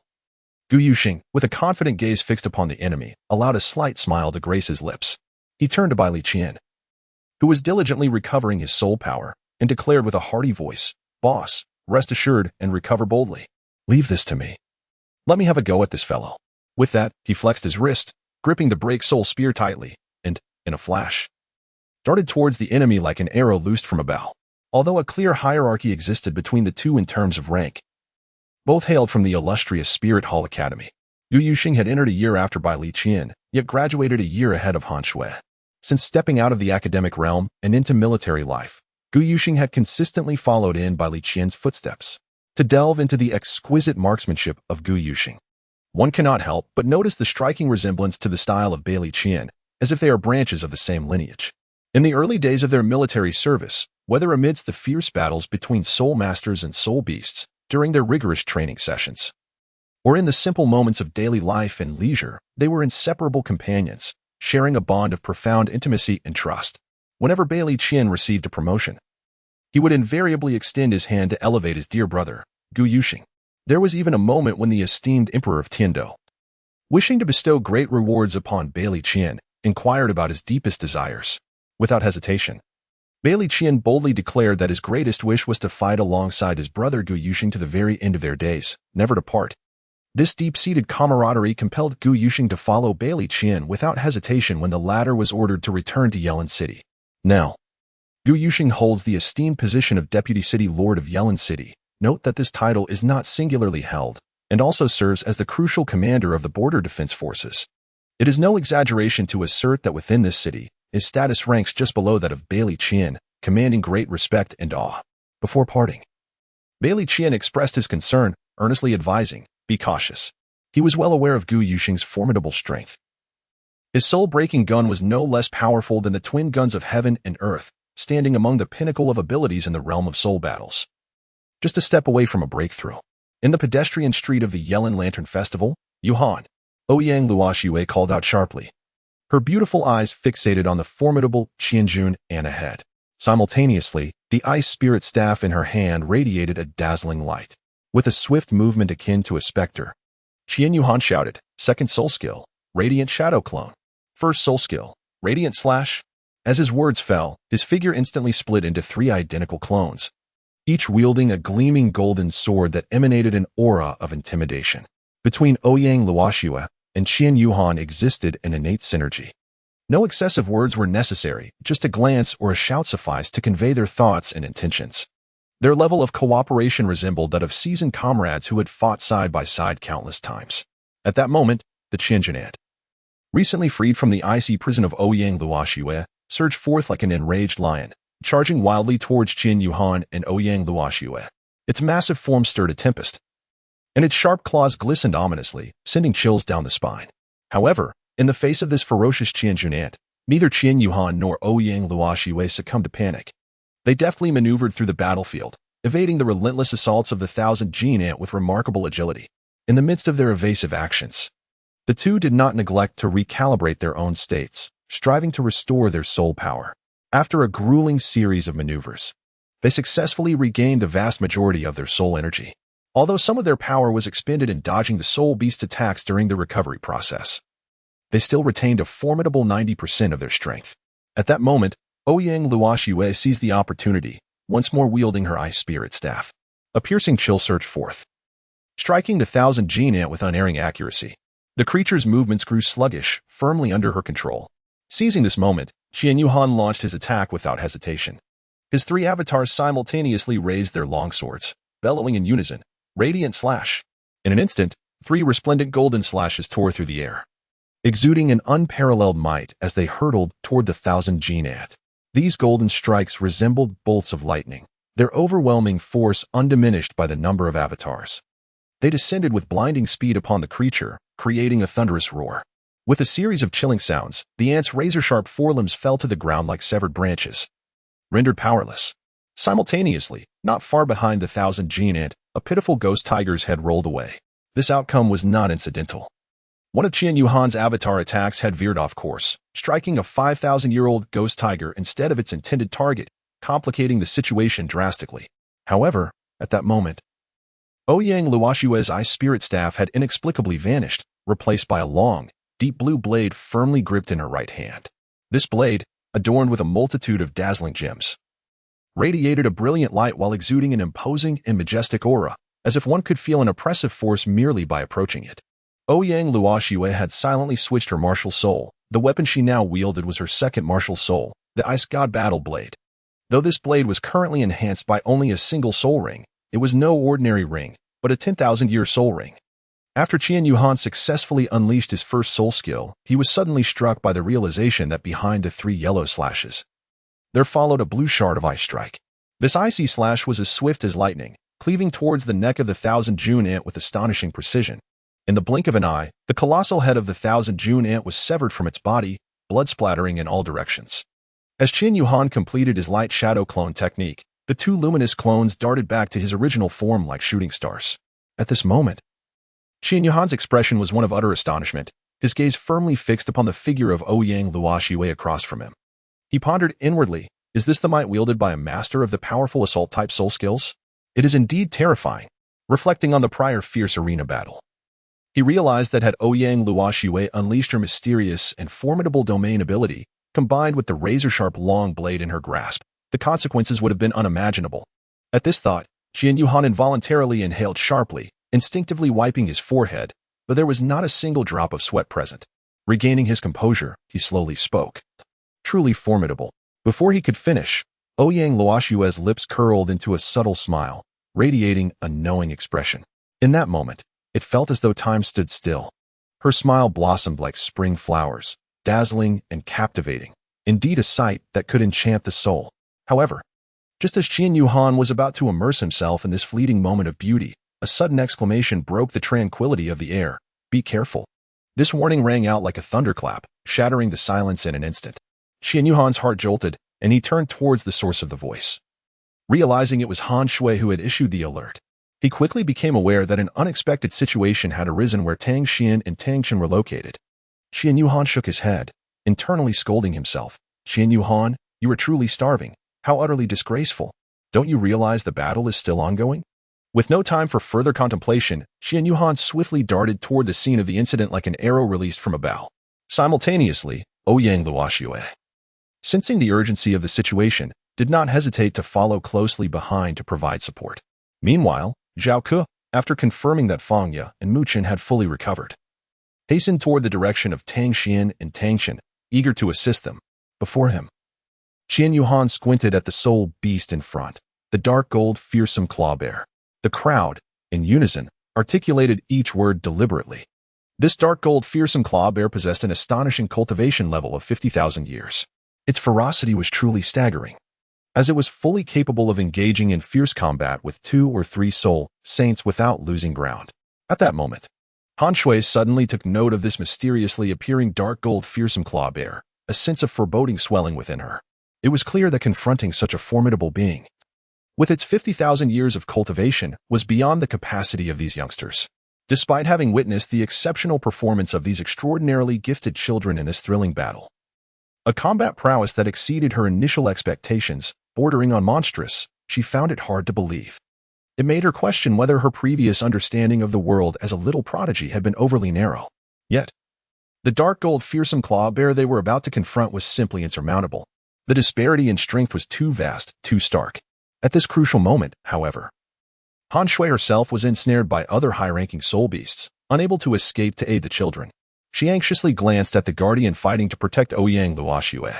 Gu Yuxing, with a confident gaze fixed upon the enemy, allowed a slight smile to grace his lips. He turned to Bai Li Qian, who was diligently recovering his soul power, and declared with a hearty voice, "Boss, rest assured and recover boldly. Leave this to me. Let me have a go at this fellow." With that, he flexed his wrist, gripping the break soul spear tightly, and, in a flash, darted towards the enemy like an arrow loosed from a bow. Although a clear hierarchy existed between the two in terms of rank, both hailed from the illustrious Spirit Hall Academy. Gu Yuxing had entered a year after Bai Li Qian, yet graduated a year ahead of Han Shui. Since stepping out of the academic realm and into military life, Gu Yuxing had consistently followed in Bai Li Qian's footsteps. To delve into the exquisite marksmanship of Gu Yuxing, one cannot help but notice the striking resemblance to the style of Bai Li Qian, as if they are branches of the same lineage. In the early days of their military service, whether amidst the fierce battles between soul masters and soul beasts, during their rigorous training sessions, or in the simple moments of daily life and leisure, they were inseparable companions, sharing a bond of profound intimacy and trust. Whenever Bailey Qian received a promotion, he would invariably extend his hand to elevate his dear brother, Gu Yuxing. There was even a moment when the esteemed emperor of Tiandou, wishing to bestow great rewards upon Bailey Qian, inquired about his deepest desires. Without hesitation, Bailey Qian boldly declared that his greatest wish was to fight alongside his brother Gu Yuxing to the very end of their days, never to part. This deep-seated camaraderie compelled Gu Yuxing to follow Bailey Qian without hesitation when the latter was ordered to return to Yelin City. Now, Gu Yuxing holds the esteemed position of Deputy City Lord of Yelin City. Note that this title is not singularly held, and also serves as the crucial commander of the border defense forces. It is no exaggeration to assert that within this city, his status ranks just below that of Bailey Qian, commanding great respect and awe. Before parting, Bailey Qian expressed his concern, earnestly advising, "Be cautious." He was well aware of Gu Yuxing's formidable strength. His soul-breaking gun was no less powerful than the twin guns of heaven and earth, standing among the pinnacle of abilities in the realm of soul battles. Just a step away from a breakthrough. In the pedestrian street of the Yelin Lantern Festival, Yuhan, Ouyang Luoxue called out sharply, her beautiful eyes fixated on the formidable Qianjun An ahead. Simultaneously, the ice spirit staff in her hand radiated a dazzling light. With a swift movement akin to a specter, Qian Yuhan shouted, "Second soul skill, Radiant Shadow Clone. First soul skill, Radiant Slash." As his words fell, his figure instantly split into 3 identical clones, each wielding a gleaming golden sword that emanated an aura of intimidation. Between Ouyang Luoxue and Qian Yuhan existed an innate synergy. No excessive words were necessary, just a glance or a shout sufficed to convey their thoughts and intentions. Their level of cooperation resembled that of seasoned comrades who had fought side by side countless times. At that moment, the Qianjun, recently freed from the icy prison of Ouyang Luoxue, surged forth like an enraged lion, charging wildly towards Qian Yuhan and Ouyang Luoxue. Its massive form stirred a tempest, and its sharp claws glistened ominously, sending chills down the spine. However, in the face of this ferocious Qianjun, neither Qian Yuhan nor Ouyang Luoxue succumbed to panic. They deftly maneuvered through the battlefield, evading the relentless assaults of the Thousand Gene Ant with remarkable agility. In the midst of their evasive actions, the two did not neglect to recalibrate their own states, striving to restore their soul power. After a grueling series of maneuvers, they successfully regained the vast majority of their soul energy, although some of their power was expended in dodging the soul beast's attacks during the recovery process. They still retained a formidable 90% of their strength. At that moment, Ouyang Luoxue seized the opportunity, once more wielding her ice spirit staff. A piercing chill surged forth, striking the Thousand Gene Ant with unerring accuracy. The creature's movements grew sluggish, firmly under her control. Seizing this moment, Qian Yuhan launched his attack without hesitation. His 3 avatars simultaneously raised their longswords, bellowing in unison, "Radiant Slash." In an instant, 3 resplendent golden slashes tore through the air, exuding an unparalleled might as they hurtled toward the Thousand Gene Ant. These golden strikes resembled bolts of lightning, their overwhelming force undiminished by the number of avatars. They descended with blinding speed upon the creature, creating a thunderous roar. With a series of chilling sounds, the ant's razor-sharp forelimbs fell to the ground like severed branches, rendered powerless. Simultaneously, not far behind the Thousand Gene Ant, a pitiful ghost tiger's head rolled away. This outcome was not incidental. One of Qian Yuhan's avatar attacks had veered off course, striking a 5,000-year-old ghost tiger instead of its intended target, complicating the situation drastically. However, at that moment, Ouyang Luoxue's ice spirit staff had inexplicably vanished, replaced by a long, deep blue blade firmly gripped in her right hand. This blade, adorned with a multitude of dazzling gems, radiated a brilliant light while exuding an imposing and majestic aura, as if one could feel an oppressive force merely by approaching it. Ouyang Luoxue had silently switched her martial soul. The weapon she now wielded was her second martial soul, the Ice God Battle Blade. Though this blade was currently enhanced by only a single soul ring, it was no ordinary ring, but a 10,000-year soul ring. After Qian Yuhan successfully unleashed his first soul skill, he was suddenly struck by the realization that behind the 3 yellow slashes, there followed a blue shard of ice strike. This icy slash was as swift as lightning, cleaving towards the neck of the Thousand June Ant with astonishing precision. In the blink of an eye, the colossal head of the Thousand June Ant was severed from its body, blood splattering in all directions. As Qian Yuhan completed his light shadow clone technique, the 2 luminous clones darted back to his original form like shooting stars. At this moment, Qian Yuhan's expression was one of utter astonishment, his gaze firmly fixed upon the figure of Ouyang Luoshui across from him. He pondered inwardly, is this the might wielded by a master of the powerful assault-type soul skills? It is indeed terrifying, reflecting on the prior fierce arena battle. He realized that had Ouyang Luoshui unleashed her mysterious and formidable domain ability, combined with the razor-sharp long blade in her grasp, the consequences would have been unimaginable. At this thought, Qian Yuhan involuntarily inhaled sharply, instinctively wiping his forehead, but there was not a single drop of sweat present. Regaining his composure, he slowly spoke. Truly formidable. Before he could finish, Ouyang Luoshui's lips curled into a subtle smile, radiating a knowing expression. In that moment, it felt as though time stood still. Her smile blossomed like spring flowers, dazzling and captivating, indeed a sight that could enchant the soul. However, just as Qian Yuhan was about to immerse himself in this fleeting moment of beauty, a sudden exclamation broke the tranquility of the air. Be careful. This warning rang out like a thunderclap, shattering the silence in an instant. Qian Yuhan's heart jolted, and he turned towards the source of the voice. Realizing it was Han Shui who had issued the alert, he quickly became aware that an unexpected situation had arisen where Tang Xian and Tang Chen were located. Qian Yuhan shook his head, internally scolding himself. Qian Yuhan, you are truly starving. How utterly disgraceful. Don't you realize the battle is still ongoing? With no time for further contemplation, Qian Yuhan swiftly darted toward the scene of the incident like an arrow released from a bow. Simultaneously, Ouyang Luoshui, sensing the urgency of the situation, did not hesitate to follow closely behind to provide support. Meanwhile, Zhao Ke, after confirming that Feng Ye and Mu Chen had fully recovered, hastened toward the direction of Tang Xian and Tang Chen, eager to assist them. Before him, Qian Yuhan squinted at the soul beast in front, the dark gold fearsome claw bear. The crowd, in unison, articulated each word deliberately. This dark gold fearsome claw bear possessed an astonishing cultivation level of 50,000 years. Its ferocity was truly staggering, as it was fully capable of engaging in fierce combat with 2 or 3 soul saints without losing ground. At that moment, Han Shui suddenly took note of this mysteriously appearing dark gold fearsome claw bear, a sense of foreboding swelling within her. It was clear that confronting such a formidable being, with its 50,000 years of cultivation, was beyond the capacity of these youngsters. Despite having witnessed the exceptional performance of these extraordinarily gifted children in this thrilling battle, a combat prowess that exceeded her initial expectations, bordering on monstrous, she found it hard to believe. It made her question whether her previous understanding of the world as a little prodigy had been overly narrow. Yet, the dark gold fearsome claw bear they were about to confront was simply insurmountable. The disparity in strength was too vast, too stark. At this crucial moment, however, Han Shui herself was ensnared by other high-ranking soul beasts, unable to escape to aid the children. She anxiously glanced at the guardian fighting to protect Ouyang Luoshui,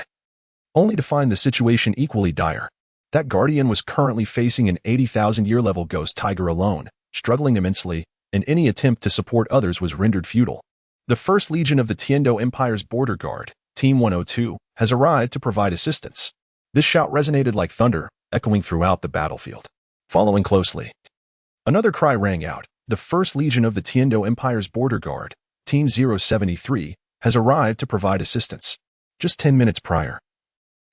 only to find the situation equally dire. That guardian was currently facing an 80,000-year level ghost tiger alone, struggling immensely, and any attempt to support others was rendered futile. The First Legion of the Tiando Empire's Border Guard, Team 102, has arrived to provide assistance. This shout resonated like thunder, echoing throughout the battlefield. Following closely, another cry rang out. The First Legion of the Tiando Empire's Border Guard, Team 073, has arrived to provide assistance. Just 10 minutes prior,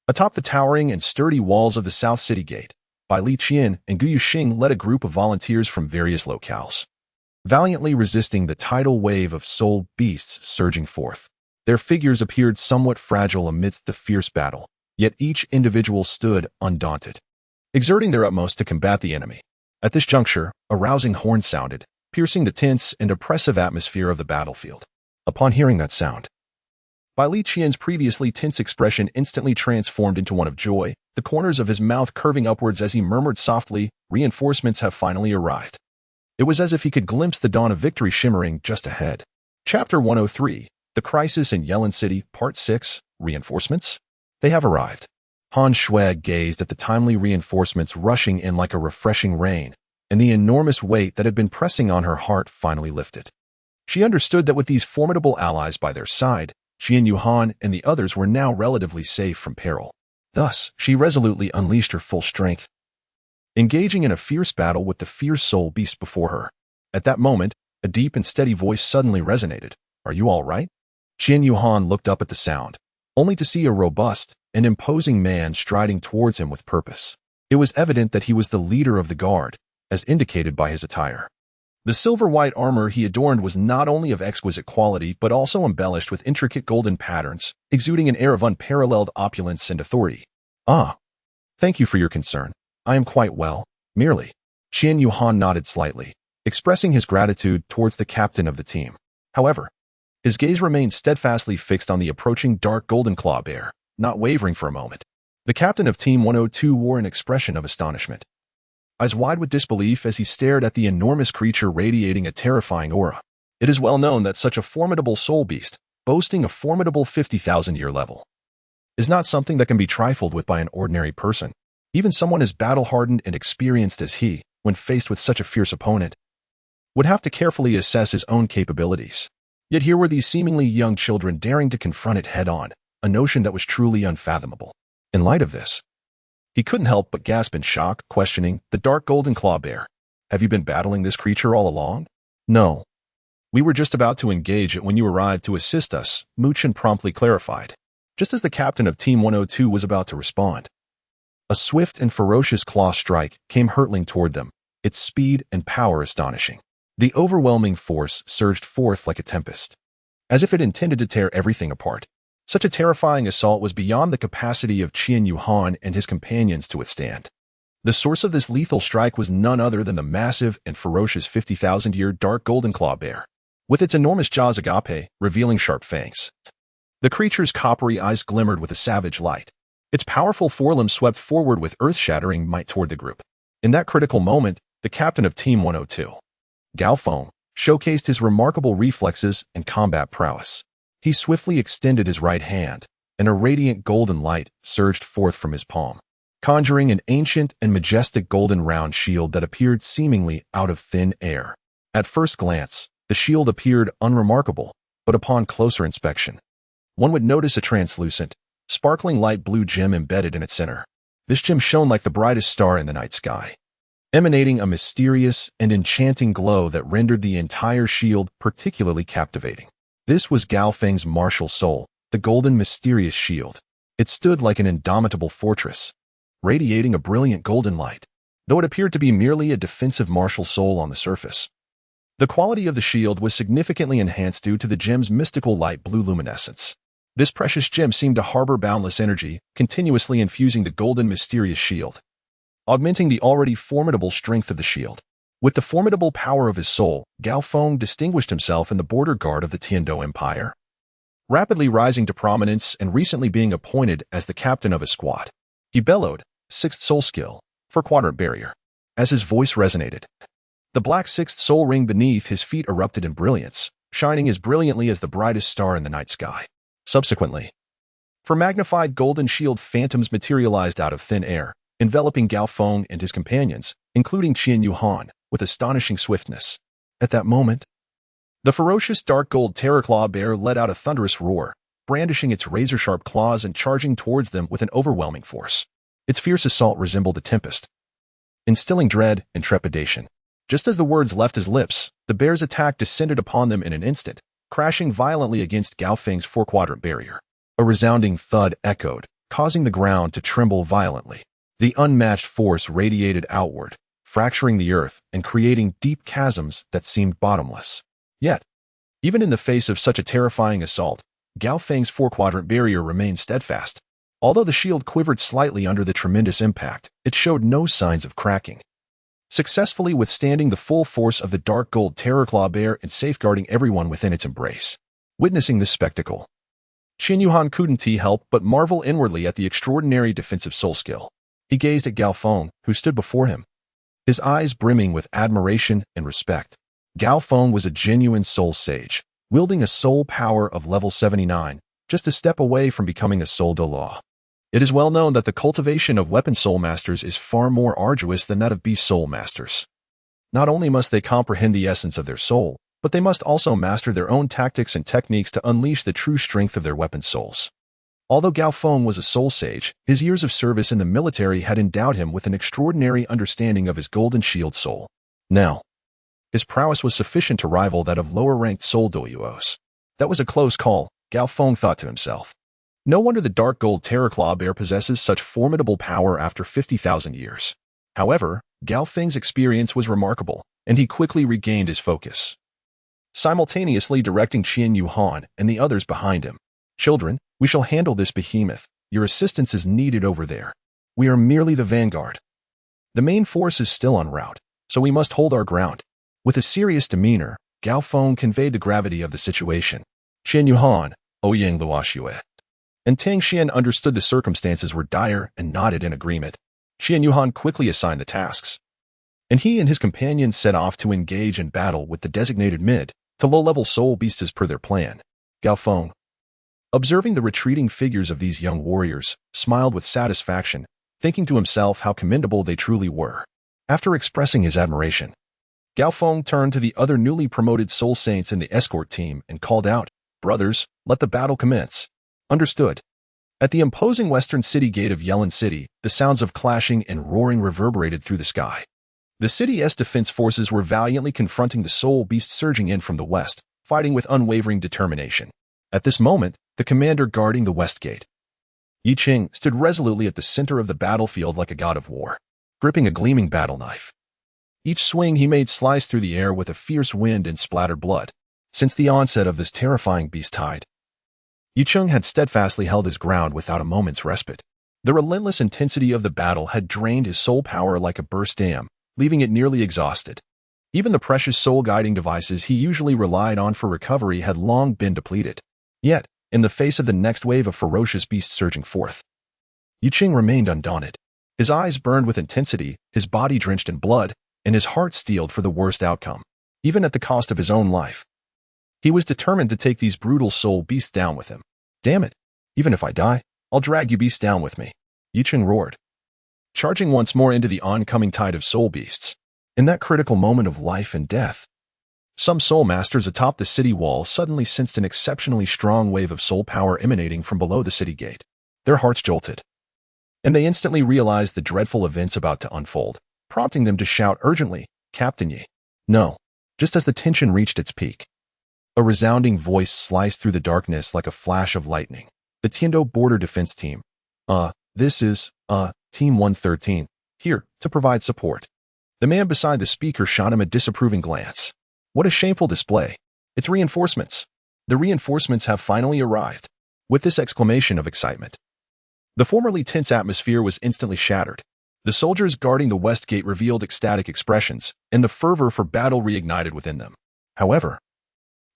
atop the towering and sturdy walls of the South City Gate, Bai Li Qian and Gu Yuxing led a group of volunteers from various locales, valiantly resisting the tidal wave of soul beasts surging forth. Their figures appeared somewhat fragile amidst the fierce battle, yet each individual stood undaunted, exerting their utmost to combat the enemy. At this juncture, a rousing horn sounded, piercing the tense and oppressive atmosphere of the battlefield. Upon hearing that sound, Bai Li Qian's previously tense expression instantly transformed into one of joy, the corners of his mouth curving upwards as he murmured softly, "Reinforcements have finally arrived." It was as if he could glimpse the dawn of victory shimmering just ahead. Chapter 103, The Crisis in Yelin City, Part 6, Reinforcements? They have arrived. Han Shui gazed at the timely reinforcements rushing in like a refreshing rain, and the enormous weight that had been pressing on her heart finally lifted. She understood that with these formidable allies by their side, Qian Yuhan and the others were now relatively safe from peril. Thus, she resolutely unleashed her full strength, engaging in a fierce battle with the fierce soul beast before her. At that moment, a deep and steady voice suddenly resonated. "Are you all right?" Qian Yuhan looked up at the sound, only to see a robust and imposing man striding towards him with purpose. It was evident that he was the leader of the guard, as indicated by his attire. The silver-white armor he adorned was not only of exquisite quality but also embellished with intricate golden patterns, exuding an air of unparalleled opulence and authority. Ah, thank you for your concern. I am quite well, merely. Qian Yuhan nodded slightly, expressing his gratitude towards the captain of the team. However, his gaze remained steadfastly fixed on the approaching dark golden claw bear, not wavering for a moment. The captain of Team 102 wore an expression of astonishment, eyes wide with disbelief as he stared at the enormous creature radiating a terrifying aura. It is well known that such a formidable soul beast, boasting a formidable 50,000-year level, is not something that can be trifled with by an ordinary person. Even someone as battle-hardened and experienced as he, when faced with such a fierce opponent, would have to carefully assess his own capabilities. Yet here were these seemingly young children daring to confront it head-on, a notion that was truly unfathomable. In light of this, he couldn't help but gasp in shock, questioning, "The dark golden claw bear, have you been battling this creature all along?" "No. We were just about to engage it when you arrived to assist us," Muchen promptly clarified. Just as the captain of Team 102 was about to respond, a swift and ferocious claw strike came hurtling toward them, its speed and power astonishing. The overwhelming force surged forth like a tempest, as if it intended to tear everything apart. Such a terrifying assault was beyond the capacity of Qian Yuhan and his companions to withstand. The source of this lethal strike was none other than the massive and ferocious 50,000-year dark golden claw bear, with its enormous jaws agape, revealing sharp fangs. The creature's coppery eyes glimmered with a savage light. Its powerful forelimbs swept forward with earth-shattering might toward the group. In that critical moment, the captain of Team 102, Gao Feng, showcased his remarkable reflexes and combat prowess. He swiftly extended his right hand, and a radiant golden light surged forth from his palm, conjuring an ancient and majestic golden round shield that appeared seemingly out of thin air. At first glance, the shield appeared unremarkable, but upon closer inspection, one would notice a translucent, sparkling light blue gem embedded in its center. This gem shone like the brightest star in the night sky, emanating a mysterious and enchanting glow that rendered the entire shield particularly captivating. This was Gao Feng's martial soul, the golden mysterious shield. It stood like an indomitable fortress, radiating a brilliant golden light, though it appeared to be merely a defensive martial soul on the surface. The quality of the shield was significantly enhanced due to the gem's mystical light blue luminescence. This precious gem seemed to harbor boundless energy, continuously infusing the golden mysterious shield, augmenting the already formidable strength of the shield. With the formidable power of his soul, Gao Feng distinguished himself in the border guard of the Tiando Empire, rapidly rising to prominence and recently being appointed as the captain of a squad. He bellowed, "Sixth soul skill, for quadrant barrier." As his voice resonated, the black sixth soul ring beneath his feet erupted in brilliance, shining as brilliantly as the brightest star in the night sky. Subsequently, for magnified golden shield phantoms materialized out of thin air, enveloping Gao Feng and his companions, including Qian Yuhan, with astonishing swiftness. At that moment, the ferocious dark gold terror-claw bear let out a thunderous roar, brandishing its razor-sharp claws and charging towards them with an overwhelming force. Its fierce assault resembled a tempest, instilling dread and trepidation. Just as the words left his lips, the bear's attack descended upon them in an instant, crashing violently against Gao Feng's four-quadrant barrier. A resounding thud echoed, causing the ground to tremble violently. The unmatched force radiated outward, fracturing the earth and creating deep chasms that seemed bottomless. Yet, even in the face of such a terrifying assault, Gao Feng's four-quadrant barrier remained steadfast. Although the shield quivered slightly under the tremendous impact, it showed no signs of cracking, successfully withstanding the full force of the dark gold terror-claw bear and safeguarding everyone within its embrace. Witnessing this spectacle, Qian Yuhan couldn't help but marvel inwardly at the extraordinary defensive soul skill. He gazed at Gao Feng, who stood before him, his eyes brimming with admiration and respect. Gao Feng was a genuine soul sage, wielding a soul power of level 79, just a step away from becoming a soul Douluo. It is well known that the cultivation of weapon soul masters is far more arduous than that of beast soul masters. Not only must they comprehend the essence of their soul, but they must also master their own tactics and techniques to unleash the true strength of their weapon souls. Although Gao Feng was a soul sage, his years of service in the military had endowed him with an extraordinary understanding of his golden shield soul. Now, his prowess was sufficient to rival that of lower-ranked soul Douluos. That was a close call, Gao Feng thought to himself. No wonder the dark gold terror-claw bear possesses such formidable power after 50,000 years. However, Gao Feng's experience was remarkable. and he quickly regained his focus, simultaneously directing Qian Yuhan and the others behind him. Children, we shall handle this behemoth. Your assistance is needed over there. We are merely the vanguard. The main force is still en route, so we must hold our ground. With a serious demeanor, Gao Feng conveyed the gravity of the situation. Qian Yuhan, Ouyang Luoxue, and Tang Xian understood the circumstances were dire and nodded in agreement. Qian Yuhan quickly assigned the tasks, and he and his companions set off to engage in battle with the designated mid to low-level soul beasts as per their plan. Gao Feng, observing the retreating figures of these young warriors, smiled with satisfaction, thinking to himself how commendable they truly were. After expressing his admiration, Gao Feng turned to the other newly promoted soul saints in the escort team and called out, "Brothers, let the battle commence." Understood. At the imposing western city gate of Yelin City, the sounds of clashing and roaring reverberated through the sky. The city's defense forces were valiantly confronting the soul beasts surging in from the west, fighting with unwavering determination. At this moment, the commander guarding the west gate, Yi Qing, stood resolutely at the center of the battlefield like a god of war, gripping a gleaming battle knife. Each swing he made sliced through the air with a fierce wind and splattered blood. Since the onset of this terrifying beast tide, Yi Qing had steadfastly held his ground without a moment's respite. The relentless intensity of the battle had drained his soul power like a burst dam, leaving it nearly exhausted. Even the precious soul-guiding devices he usually relied on for recovery had long been depleted. Yet, in the face of the next wave of ferocious beasts surging forth, Yi Qing remained undaunted. His eyes burned with intensity, his body drenched in blood, and his heart steeled for the worst outcome, even at the cost of his own life. He was determined to take these brutal soul beasts down with him. "Damn it! Even if I die, I'll drag you beasts down with me," Yi Qing roared, charging once more into the oncoming tide of soul beasts. In that critical moment of life and death, some soul masters atop the city wall suddenly sensed an exceptionally strong wave of soul power emanating from below the city gate. Their hearts jolted, and they instantly realized the dreadful events about to unfold, prompting them to shout urgently, "Captain Yi!" No. Just as the tension reached its peak, a resounding voice sliced through the darkness like a flash of lightning. "The Tiando Border Defense Team. This is, Team 113, here to provide support." The man beside the speaker shot him a disapproving glance. What a shameful display. It's reinforcements. The reinforcements have finally arrived. With this exclamation of excitement, the formerly tense atmosphere was instantly shattered. The soldiers guarding the west gate revealed ecstatic expressions, and the fervor for battle reignited within them. However,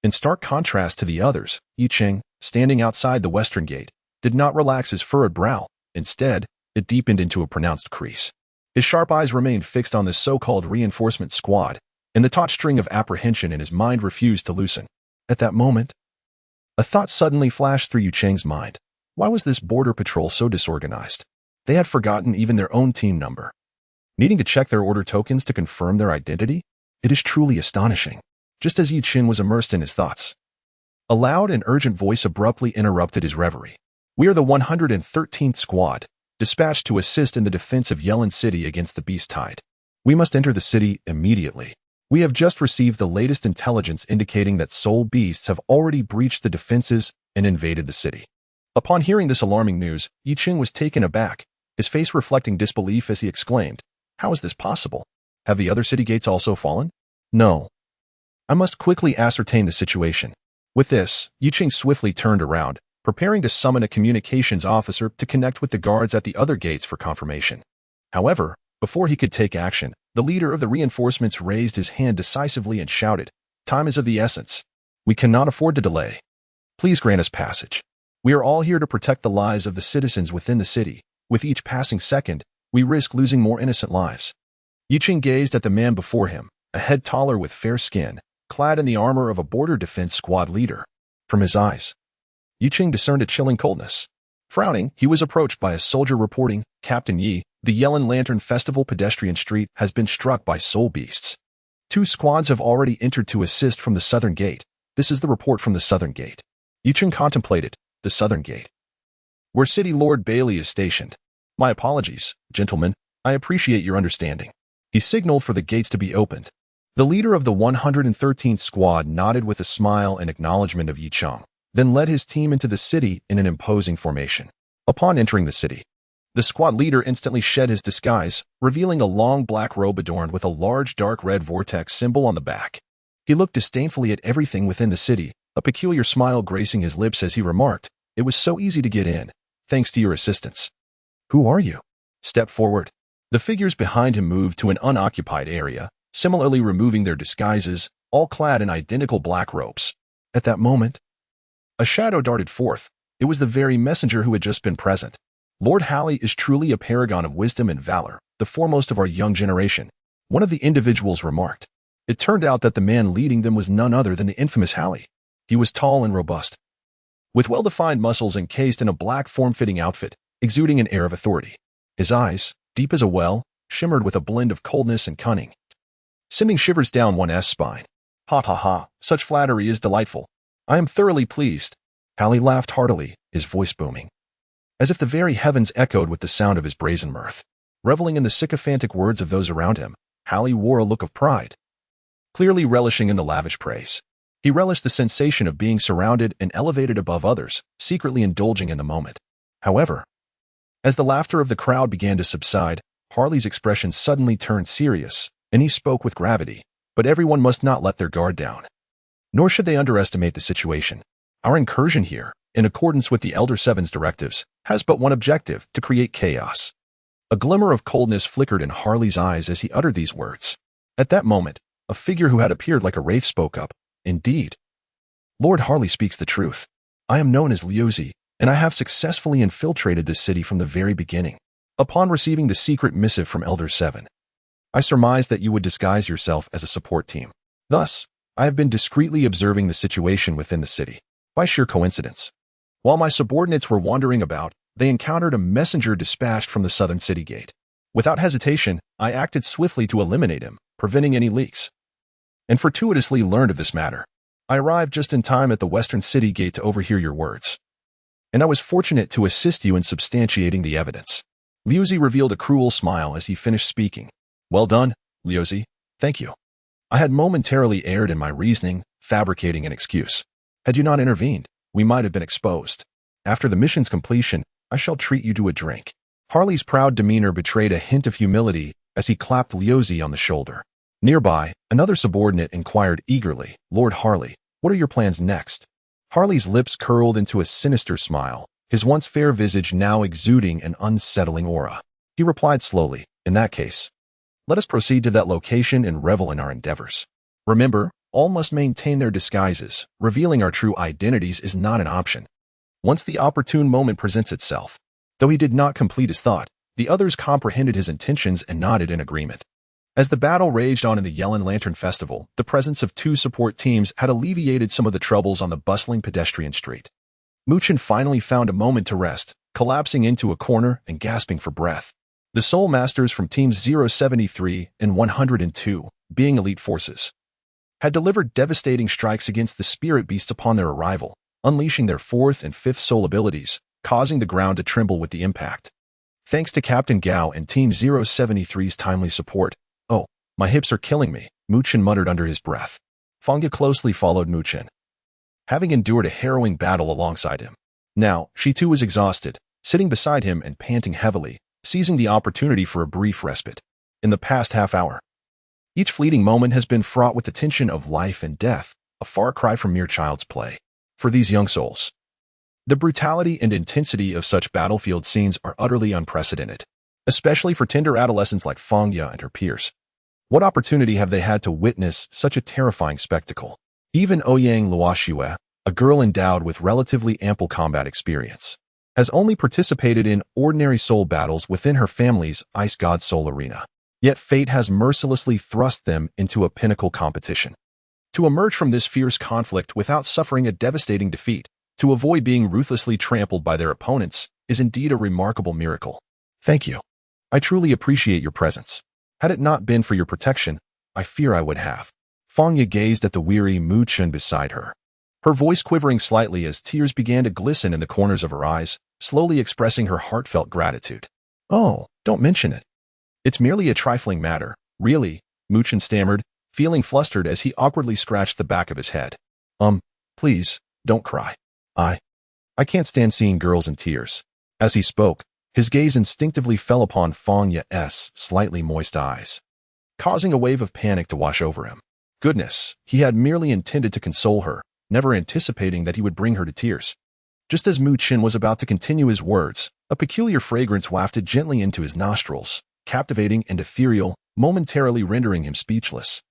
in stark contrast to the others, Yi Qing, standing outside the western gate, did not relax his furrowed brow. Instead, it deepened into a pronounced crease. His sharp eyes remained fixed on this so-called reinforcement squad, and the taut string of apprehension in his mind refused to loosen. At that moment, a thought suddenly flashed through Yi Qing's mind. Why was this border patrol so disorganized? They had forgotten even their own team number, needing to check their order tokens to confirm their identity? It is truly astonishing. Just as Yi Qing was immersed in his thoughts, a loud and urgent voice abruptly interrupted his reverie. "We are the 113th Squad, dispatched to assist in the defense of Yelin City against the beast tide. We must enter the city immediately. We have just received the latest intelligence indicating that soul beasts have already breached the defenses and invaded the city." Upon hearing this alarming news, Yi Qing was taken aback, his face reflecting disbelief as he exclaimed, "How is this possible? Have the other city gates also fallen? No. I must quickly ascertain the situation." With this, Yi Qing swiftly turned around, preparing to summon a communications officer to connect with the guards at the other gates for confirmation. However, before he could take action, the leader of the reinforcements raised his hand decisively and shouted, "Time is of the essence. We cannot afford to delay. Please grant us passage. We are all here to protect the lives of the citizens within the city. With each passing second, we risk losing more innocent lives." Yi Qing gazed at the man before him, a head taller with fair skin, clad in the armor of a border defense squad leader. From his eyes, Yi Qing discerned a chilling coldness. Frowning, he was approached by a soldier reporting, "Captain Yi, the Yelin Lantern Festival pedestrian street has been struck by soul beasts. 2 squads have already entered to assist from the southern gate. This is the report from the southern gate." Yi Qing contemplated the southern gate, where City Lord Bailey is stationed. "My apologies, gentlemen. I appreciate your understanding." He signaled for the gates to be opened. The leader of the 113th Squad nodded with a smile in acknowledgement of Yi Qing, then led his team into the city in an imposing formation. Upon entering the city, The squad leader instantly shed his disguise, revealing a long black robe adorned with a large dark red vortex symbol on the back. He looked disdainfully at everything within the city, a peculiar smile gracing his lips as he remarked, "It was so easy to get in, thanks to your assistance." "Who are you?" "Step forward." The figures behind him moved to an unoccupied area, similarly removing their disguises, all clad in identical black robes. At that moment, a shadow darted forth. It was the very messenger who had just been present. "Lord Halley is truly a paragon of wisdom and valor, the foremost of our young generation," one of the individuals remarked. It turned out that the man leading them was none other than the infamous Halley. He was tall and robust, with well-defined muscles encased in a black form-fitting outfit, exuding an air of authority. His eyes, deep as a well, shimmered with a blend of coldness and cunning, sending shivers down one's spine. "Ha ha ha, such flattery is delightful. I am thoroughly pleased." Halley laughed heartily, his voice booming, as if the very heavens echoed with the sound of his brazen mirth. Reveling in the sycophantic words of those around him, Halley wore a look of pride, clearly relishing in the lavish praise. He relished the sensation of being surrounded and elevated above others, secretly indulging in the moment. However, as the laughter of the crowd began to subside, Harley's expression suddenly turned serious, and he spoke with gravity. "But everyone must not let their guard down. Nor should they underestimate the situation. Our incursion here, in accordance with the Elder Seven's directives, has but one objective: to create chaos." A glimmer of coldness flickered in Harley's eyes as he uttered these words. At that moment, a figure who had appeared like a wraith spoke up. "Indeed, Lord Harley speaks the truth. I am known as Liuzi, and I have successfully infiltrated this city from the very beginning. Upon receiving the secret missive from Elder Seven, I surmised that you would disguise yourself as a support team. Thus, I have been discreetly observing the situation within the city. By sheer coincidence, while my subordinates were wandering about, they encountered a messenger dispatched from the southern city gate. Without hesitation, I acted swiftly to eliminate him, preventing any leaks, and fortuitously learned of this matter. I arrived just in time at the western city gate to overhear your words, and I was fortunate to assist you in substantiating the evidence." Liuzi revealed a cruel smile as he finished speaking. "Well done, Liuzi. Thank you. I had momentarily erred in my reasoning, fabricating an excuse. Had you not intervened, we might have been exposed. After the mission's completion, I shall treat you to a drink." Harley's proud demeanor betrayed a hint of humility as he clapped Liuzi on the shoulder. Nearby, another subordinate inquired eagerly, "Lord Harley, what are your plans next?" Harley's lips curled into a sinister smile, his once fair visage now exuding an unsettling aura. He replied slowly, "In that case, let us proceed to that location and revel in our endeavors. Remember, all must maintain their disguises. Revealing our true identities is not an option. Once the opportune moment presents itself." Though he did not complete his thought, the others comprehended his intentions and nodded in agreement. As the battle raged on in the Yellen Lantern Festival, the presence of two support teams had alleviated some of the troubles on the bustling pedestrian street. Muchen finally found a moment to rest, collapsing into a corner and gasping for breath. The Soul Masters from Teams 073 and 102, being elite forces, had delivered devastating strikes against the spirit beasts upon their arrival, unleashing their fourth and fifth soul abilities, causing the ground to tremble with the impact. Thanks to Captain Gao and Team 073's timely support. "Oh, my hips are killing me," Muchen muttered under his breath. Fangya closely followed Muchen, having endured a harrowing battle alongside him. Now, she too was exhausted, sitting beside him and panting heavily, seizing the opportunity for a brief respite. In the past half hour, each fleeting moment has been fraught with the tension of life and death, a far cry from mere child's play. For these young souls, the brutality and intensity of such battlefield scenes are utterly unprecedented, especially for tender adolescents like Fangya and her peers. What opportunity have they had to witness such a terrifying spectacle? Even Ouyang Luoxue, a girl endowed with relatively ample combat experience, has only participated in ordinary soul battles within her family's Ice God Soul Arena. Yet fate has mercilessly thrust them into a pinnacle competition. To emerge from this fierce conflict without suffering a devastating defeat, to avoid being ruthlessly trampled by their opponents, is indeed a remarkable miracle. Thank you. I truly appreciate your presence. Had it not been for your protection, I fear I would have. Fangya gazed at the weary Muchen beside her, her voice quivering slightly as tears began to glisten in the corners of her eyes, slowly expressing her heartfelt gratitude. "Oh, don't mention it. It's merely a trifling matter, really," Muchen stammered, feeling flustered as he awkwardly scratched the back of his head. Please, don't cry. I can't stand seeing girls in tears." As he spoke, His gaze instinctively fell upon Fang Ye's slightly moist eyes, causing a wave of panic to wash over him. Goodness, he had merely intended to console her, never anticipating that he would bring her to tears. Just as Mu Qin was about to continue his words, a peculiar fragrance wafted gently into his nostrils, captivating and ethereal, momentarily rendering him speechless.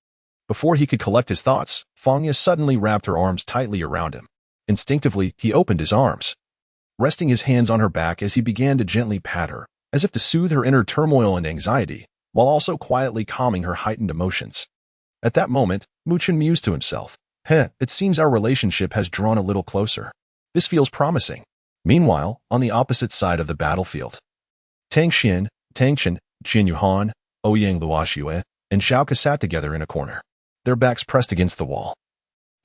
Before he could collect his thoughts, Fang Ye suddenly wrapped her arms tightly around him. Instinctively, he opened his arms, resting his hands on her back as he began to gently pat her, as if to soothe her inner turmoil and anxiety, while also quietly calming her heightened emotions. At that moment, Mu Qin mused to himself, it seems our relationship has drawn a little closer. This feels promising. Meanwhile, on the opposite side of the battlefield, Tang Chen, Qian Yuhan, Ouyang Luoxue, and Zhao Ke sat together in a corner, their backs pressed against the wall.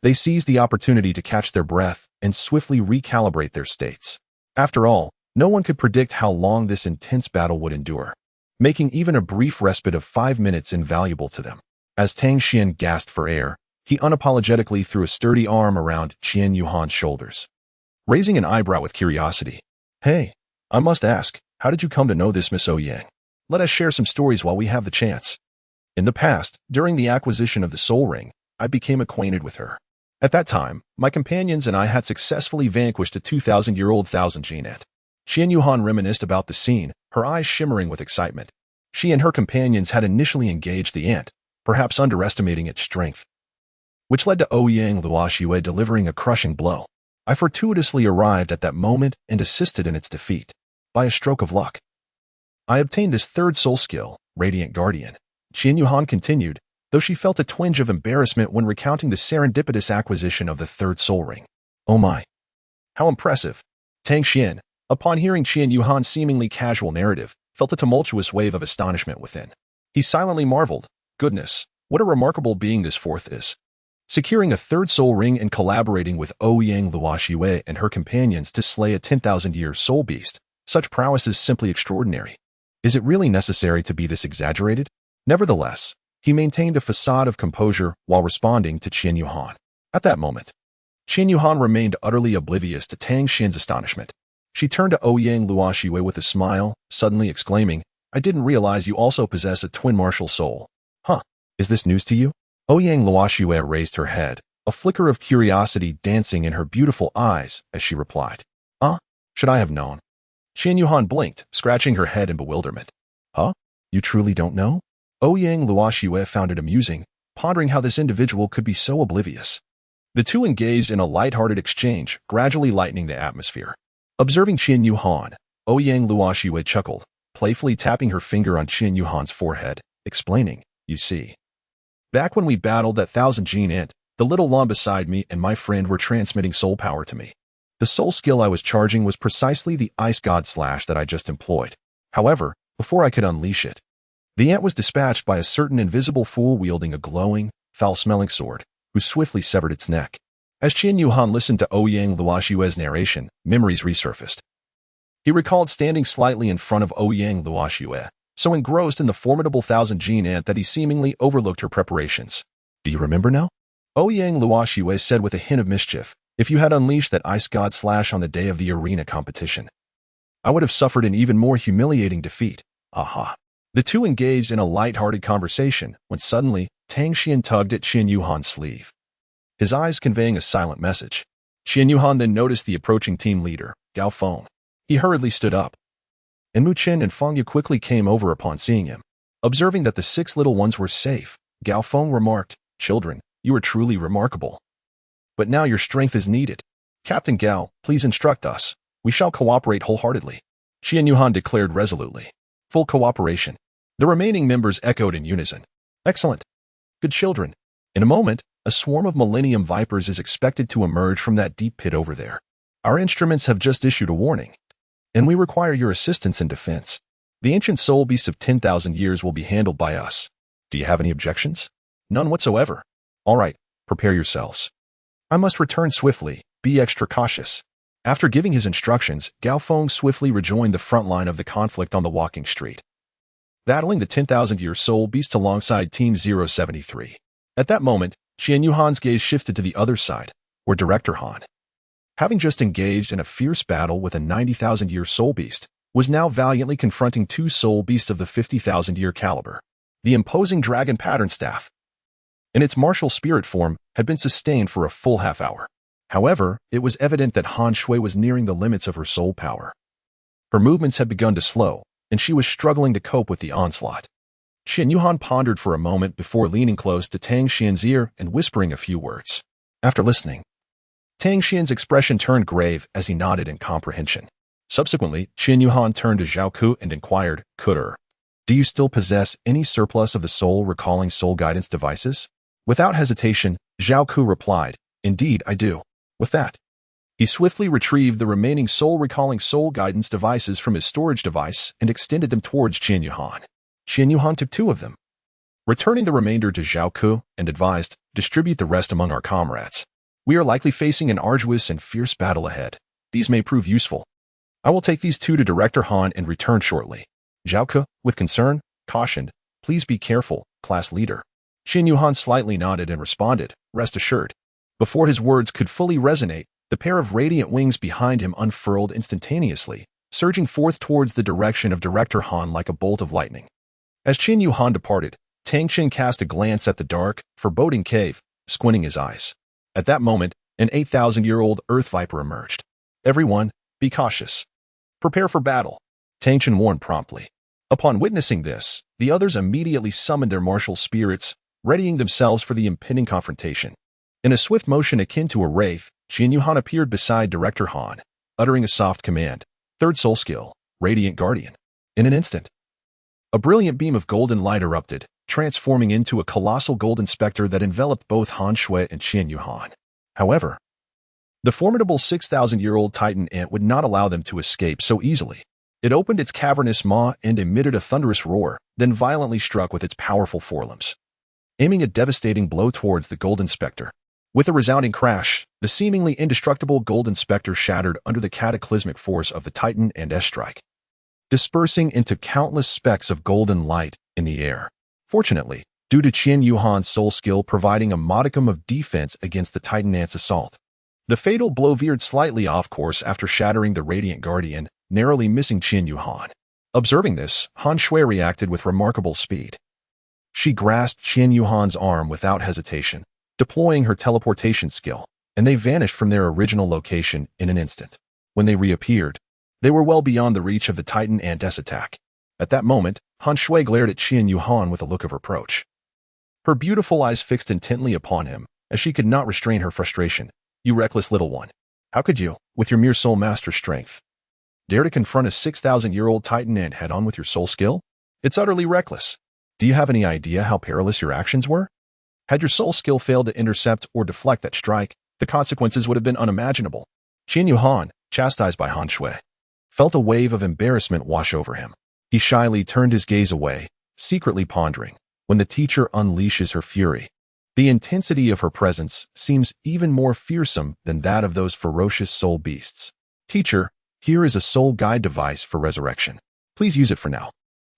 They seized the opportunity to catch their breath and swiftly recalibrate their states. After all, no one could predict how long this intense battle would endure, making even a brief respite of 5 minutes invaluable to them. As Tang Xian gasped for air, he unapologetically threw a sturdy arm around Qian Yuhan's shoulders, raising an eyebrow with curiosity. Hey, I must ask, how did you come to know this Miss Ouyang? Let us share some stories while we have the chance. In the past, during the acquisition of the Soul Ring, I became acquainted with her. At that time, my companions and I had successfully vanquished a 2,000-year-old Thousand Gene Ant. Qian Yuhan reminisced about the scene, her eyes shimmering with excitement. She and her companions had initially engaged the ant, perhaps underestimating its strength, which led to Ouyang Luoxue delivering a crushing blow. I fortuitously arrived at that moment and assisted in its defeat. By a stroke of luck, I obtained this third soul skill, Radiant Guardian. Qian Yuhan continued, though she felt a twinge of embarrassment when recounting the serendipitous acquisition of the third soul ring. Oh my! How impressive! Tang Xian, upon hearing Qian Yuhan's seemingly casual narrative, felt a tumultuous wave of astonishment within. He silently marveled, goodness, what a remarkable being this fourth is. Securing a third soul ring and collaborating with Ouyang Luoxue and her companions to slay a 10,000-year soul beast, such prowess is simply extraordinary. Is it really necessary to be this exaggerated? Nevertheless, he maintained a facade of composure while responding to Qian Yuhan. At that moment, Qian Yuhan remained utterly oblivious to Tang Xian's astonishment. She turned to Ouyang Luoxue with a smile, suddenly exclaiming, I didn't realize you also possess a twin martial soul. Huh, is this news to you? Ouyang Luoxue raised her head, a flicker of curiosity dancing in her beautiful eyes as she replied. Should I have known? Qian Yuhan blinked, scratching her head in bewilderment. You truly don't know? Ouyang Luoxue found it amusing, pondering how this individual could be so oblivious. The two engaged in a light-hearted exchange, gradually lightening the atmosphere. Observing Qian Yuhan, Ouyang Luoxue chuckled, playfully tapping her finger on Qian Yuhan's forehead, explaining, you see. Back when we battled that Thousand Gene Ant, the little Lon beside me and my friend were transmitting soul power to me. The soul skill I was charging was precisely the Ice God Slash that I just employed. However, before I could unleash it, the ant was dispatched by a certain invisible fool wielding a glowing, foul-smelling sword, who swiftly severed its neck. As Qian Yuhan listened to Ouyang Luoxue's narration, memories resurfaced. He recalled standing slightly in front of Ouyang Luoxue, so engrossed in the formidable Thousand Gene Ant that he seemingly overlooked her preparations. Do you remember now? Ouyang Luoxue said with a hint of mischief, if you had unleashed that Ice God Slash on the day of the arena competition, I would have suffered an even more humiliating defeat. Aha. The two engaged in a light-hearted conversation when suddenly, Tang Xian tugged at Qian Yuhan's sleeve, his eyes conveying a silent message. Qian Yuhan then noticed the approaching team leader, Gao Feng. He hurriedly stood up, and Mu Qin and Fang Yu quickly came over upon seeing him. Observing that the 6 little ones were safe, Gao Feng remarked, Children, you are truly remarkable. But now your strength is needed. Captain Gao, please instruct us. We shall cooperate wholeheartedly. Qian Yuhan declared resolutely. Full cooperation. The remaining members echoed in unison. Excellent. Good children. In a moment, a swarm of Millennium Vipers is expected to emerge from that deep pit over there. Our instruments have just issued a warning, and we require your assistance in defense. The ancient soul beasts of 10,000 years will be handled by us. Do you have any objections? None whatsoever. All right, prepare yourselves. I must return swiftly. Be extra cautious. After giving his instructions, Gao Feng swiftly rejoined the front line of the conflict on the walking street, battling the 10,000-year soul beast alongside Team 073. At that moment, Qian Yuhan's gaze shifted to the other side, where Director Han, having just engaged in a fierce battle with a 90,000-year soul beast, was now valiantly confronting two soul beasts of the 50,000-year caliber. The imposing dragon pattern staff, in its martial spirit form, had been sustained for a full half-hour. However, it was evident that Han Shui was nearing the limits of her soul power. Her movements had begun to slow, and she was struggling to cope with the onslaught. Qian Yuhan pondered for a moment before leaning close to Tang Xian's ear and whispering a few words. After listening, Tang Xian's expression turned grave as he nodded in comprehension. Subsequently, Qian Yuhan turned to Zhao Ku and inquired, do you still possess any surplus of the soul-recalling soul guidance devices? Without hesitation, Zhao Ku replied, indeed, I do. With that, he swiftly retrieved the remaining soul-recalling soul guidance devices from his storage device and extended them towards Qian Yuhan. Qian Yuhan took 2 of them, returning the remainder to Zhao Ku, and advised, distribute the rest among our comrades. We are likely facing an arduous and fierce battle ahead. These may prove useful. I will take these 2 to Director Han and return shortly. Zhao Ku, with concern, cautioned, please be careful, class leader. Qian Yuhan slightly nodded and responded, rest assured. Before his words could fully resonate, the pair of radiant wings behind him unfurled instantaneously, surging forth towards the direction of Director Han like a bolt of lightning. As Qian Yuhan departed, Tang Qian cast a glance at the dark, foreboding cave, squinting his eyes. At that moment, an 8,000-year-old earth viper emerged. Everyone, be cautious. Prepare for battle, Tang Qian warned promptly. Upon witnessing this, the others immediately summoned their martial spirits, readying themselves for the impending confrontation. In a swift motion akin to a wraith, Qian Yuhan appeared beside Director Han, uttering a soft command, 3rd soul skill, Radiant Guardian. In an instant, a brilliant beam of golden light erupted, transforming into a colossal golden specter that enveloped both Han Shui and Qian Yuhan. However, the formidable 6,000-year-old Titan ant would not allow them to escape so easily. It opened its cavernous maw and emitted a thunderous roar, then violently struck with its powerful forelimbs, aiming a devastating blow towards the golden specter. With a resounding crash, the seemingly indestructible golden specter shattered under the cataclysmic force of the Titan and S-strike, dispersing into countless specks of golden light in the air. Fortunately, due to Qian Yuhan's soul skill providing a modicum of defense against the Titan ant's assault, the fatal blow veered slightly off course after shattering the Radiant Guardian, narrowly missing Qian Yuhan. Observing this, Han Shui reacted with remarkable speed. She grasped Qian Yuhan's arm without hesitation, deploying her teleportation skill, and they vanished from their original location in an instant. When they reappeared, they were well beyond the reach of the Titan Ant's attack. At that moment, Han Shui glared at Qian Yuhan with a look of reproach. Her beautiful eyes fixed intently upon him, as she could not restrain her frustration. You reckless little one. How could you, with your mere soul master strength, dare to confront a 6,000-year-old Titan Ant head-on with your soul skill? It's utterly reckless. Do you have any idea how perilous your actions were? Had your soul skill failed to intercept or deflect that strike, the consequences would have been unimaginable. Qian Yuhan, chastised by Han Shui, felt a wave of embarrassment wash over him. He shyly turned his gaze away, secretly pondering, when the teacher unleashes her fury, the intensity of her presence seems even more fearsome than that of those ferocious soul beasts. Teacher, here is a soul guide device for resurrection. Please use it for now.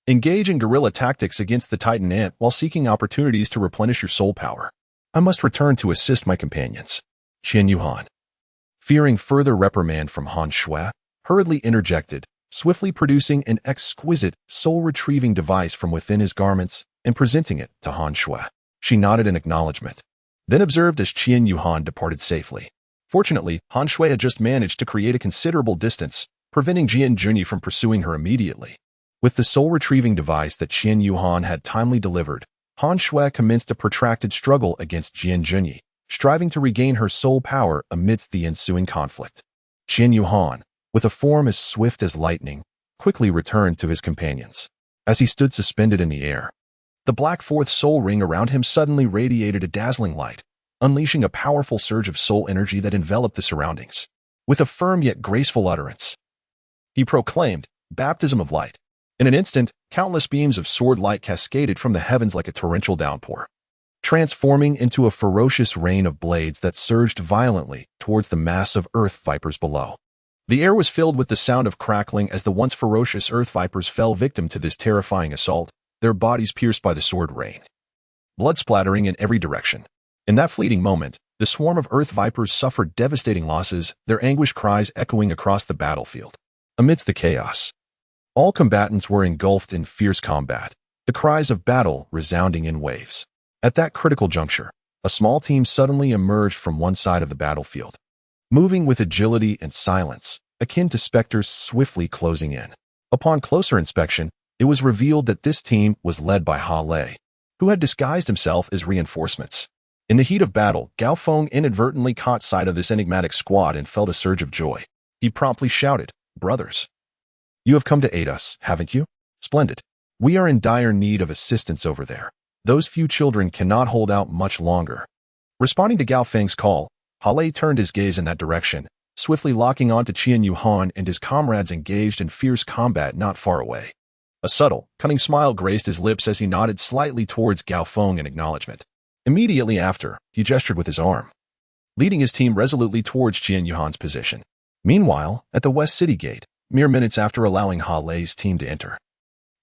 Engage in guerrilla tactics against the Titan Ant while seeking opportunities to replenish your soul power. I must return to assist my companions. Qian Yuhan, fearing further reprimand from Han Shui, hurriedly interjected, swiftly producing an exquisite soul-retrieving device from within his garments and presenting it to Han Shui. She nodded in acknowledgement, then observed as Qian Yuhan departed safely. Fortunately, Han Shui had just managed to create a considerable distance, preventing Jian Junyi from pursuing her immediately. With the soul-retrieving device that Qian Yuhan had timely delivered, Han Shui commenced a protracted struggle against Jian Junyi, striving to regain her soul power amidst the ensuing conflict. Qian Yuhan, with a form as swift as lightning, quickly returned to his companions. As he stood suspended in the air, the black fourth soul ring around him suddenly radiated a dazzling light, unleashing a powerful surge of soul energy that enveloped the surroundings. With a firm yet graceful utterance, he proclaimed, "Baptism of light." In an instant, countless beams of sword light cascaded from the heavens like a torrential downpour, transforming into a ferocious rain of blades that surged violently towards the mass of earth vipers below. The air was filled with the sound of crackling as the once ferocious earth vipers fell victim to this terrifying assault, their bodies pierced by the sword rain, blood splattering in every direction. In that fleeting moment, the swarm of earth vipers suffered devastating losses, their anguished cries echoing across the battlefield. Amidst the chaos, All combatants were engulfed in fierce combat, the cries of battle resounding in waves. At that critical juncture, a small team suddenly emerged from one side of the battlefield, moving with agility and silence, akin to specters swiftly closing in. Upon closer inspection, it was revealed that this team was led by Ha Lei, who had disguised himself as reinforcements. In the heat of battle, Gao Feng inadvertently caught sight of this enigmatic squad and felt a surge of joy. He promptly shouted, "Brothers, you have come to aid us, haven't you? Splendid. We are in dire need of assistance over there. Those few children cannot hold out much longer." Responding to Gao Feng's call, Ha Lei turned his gaze in that direction, swiftly locking on to Qian Yuhan and his comrades engaged in fierce combat not far away. A subtle, cunning smile graced his lips as he nodded slightly towards Gao Feng in acknowledgement. Immediately after, he gestured with his arm, leading his team resolutely towards Qian Yuhan's position. Meanwhile, at the West City Gate, mere minutes after allowing Ha Lei's team to enter,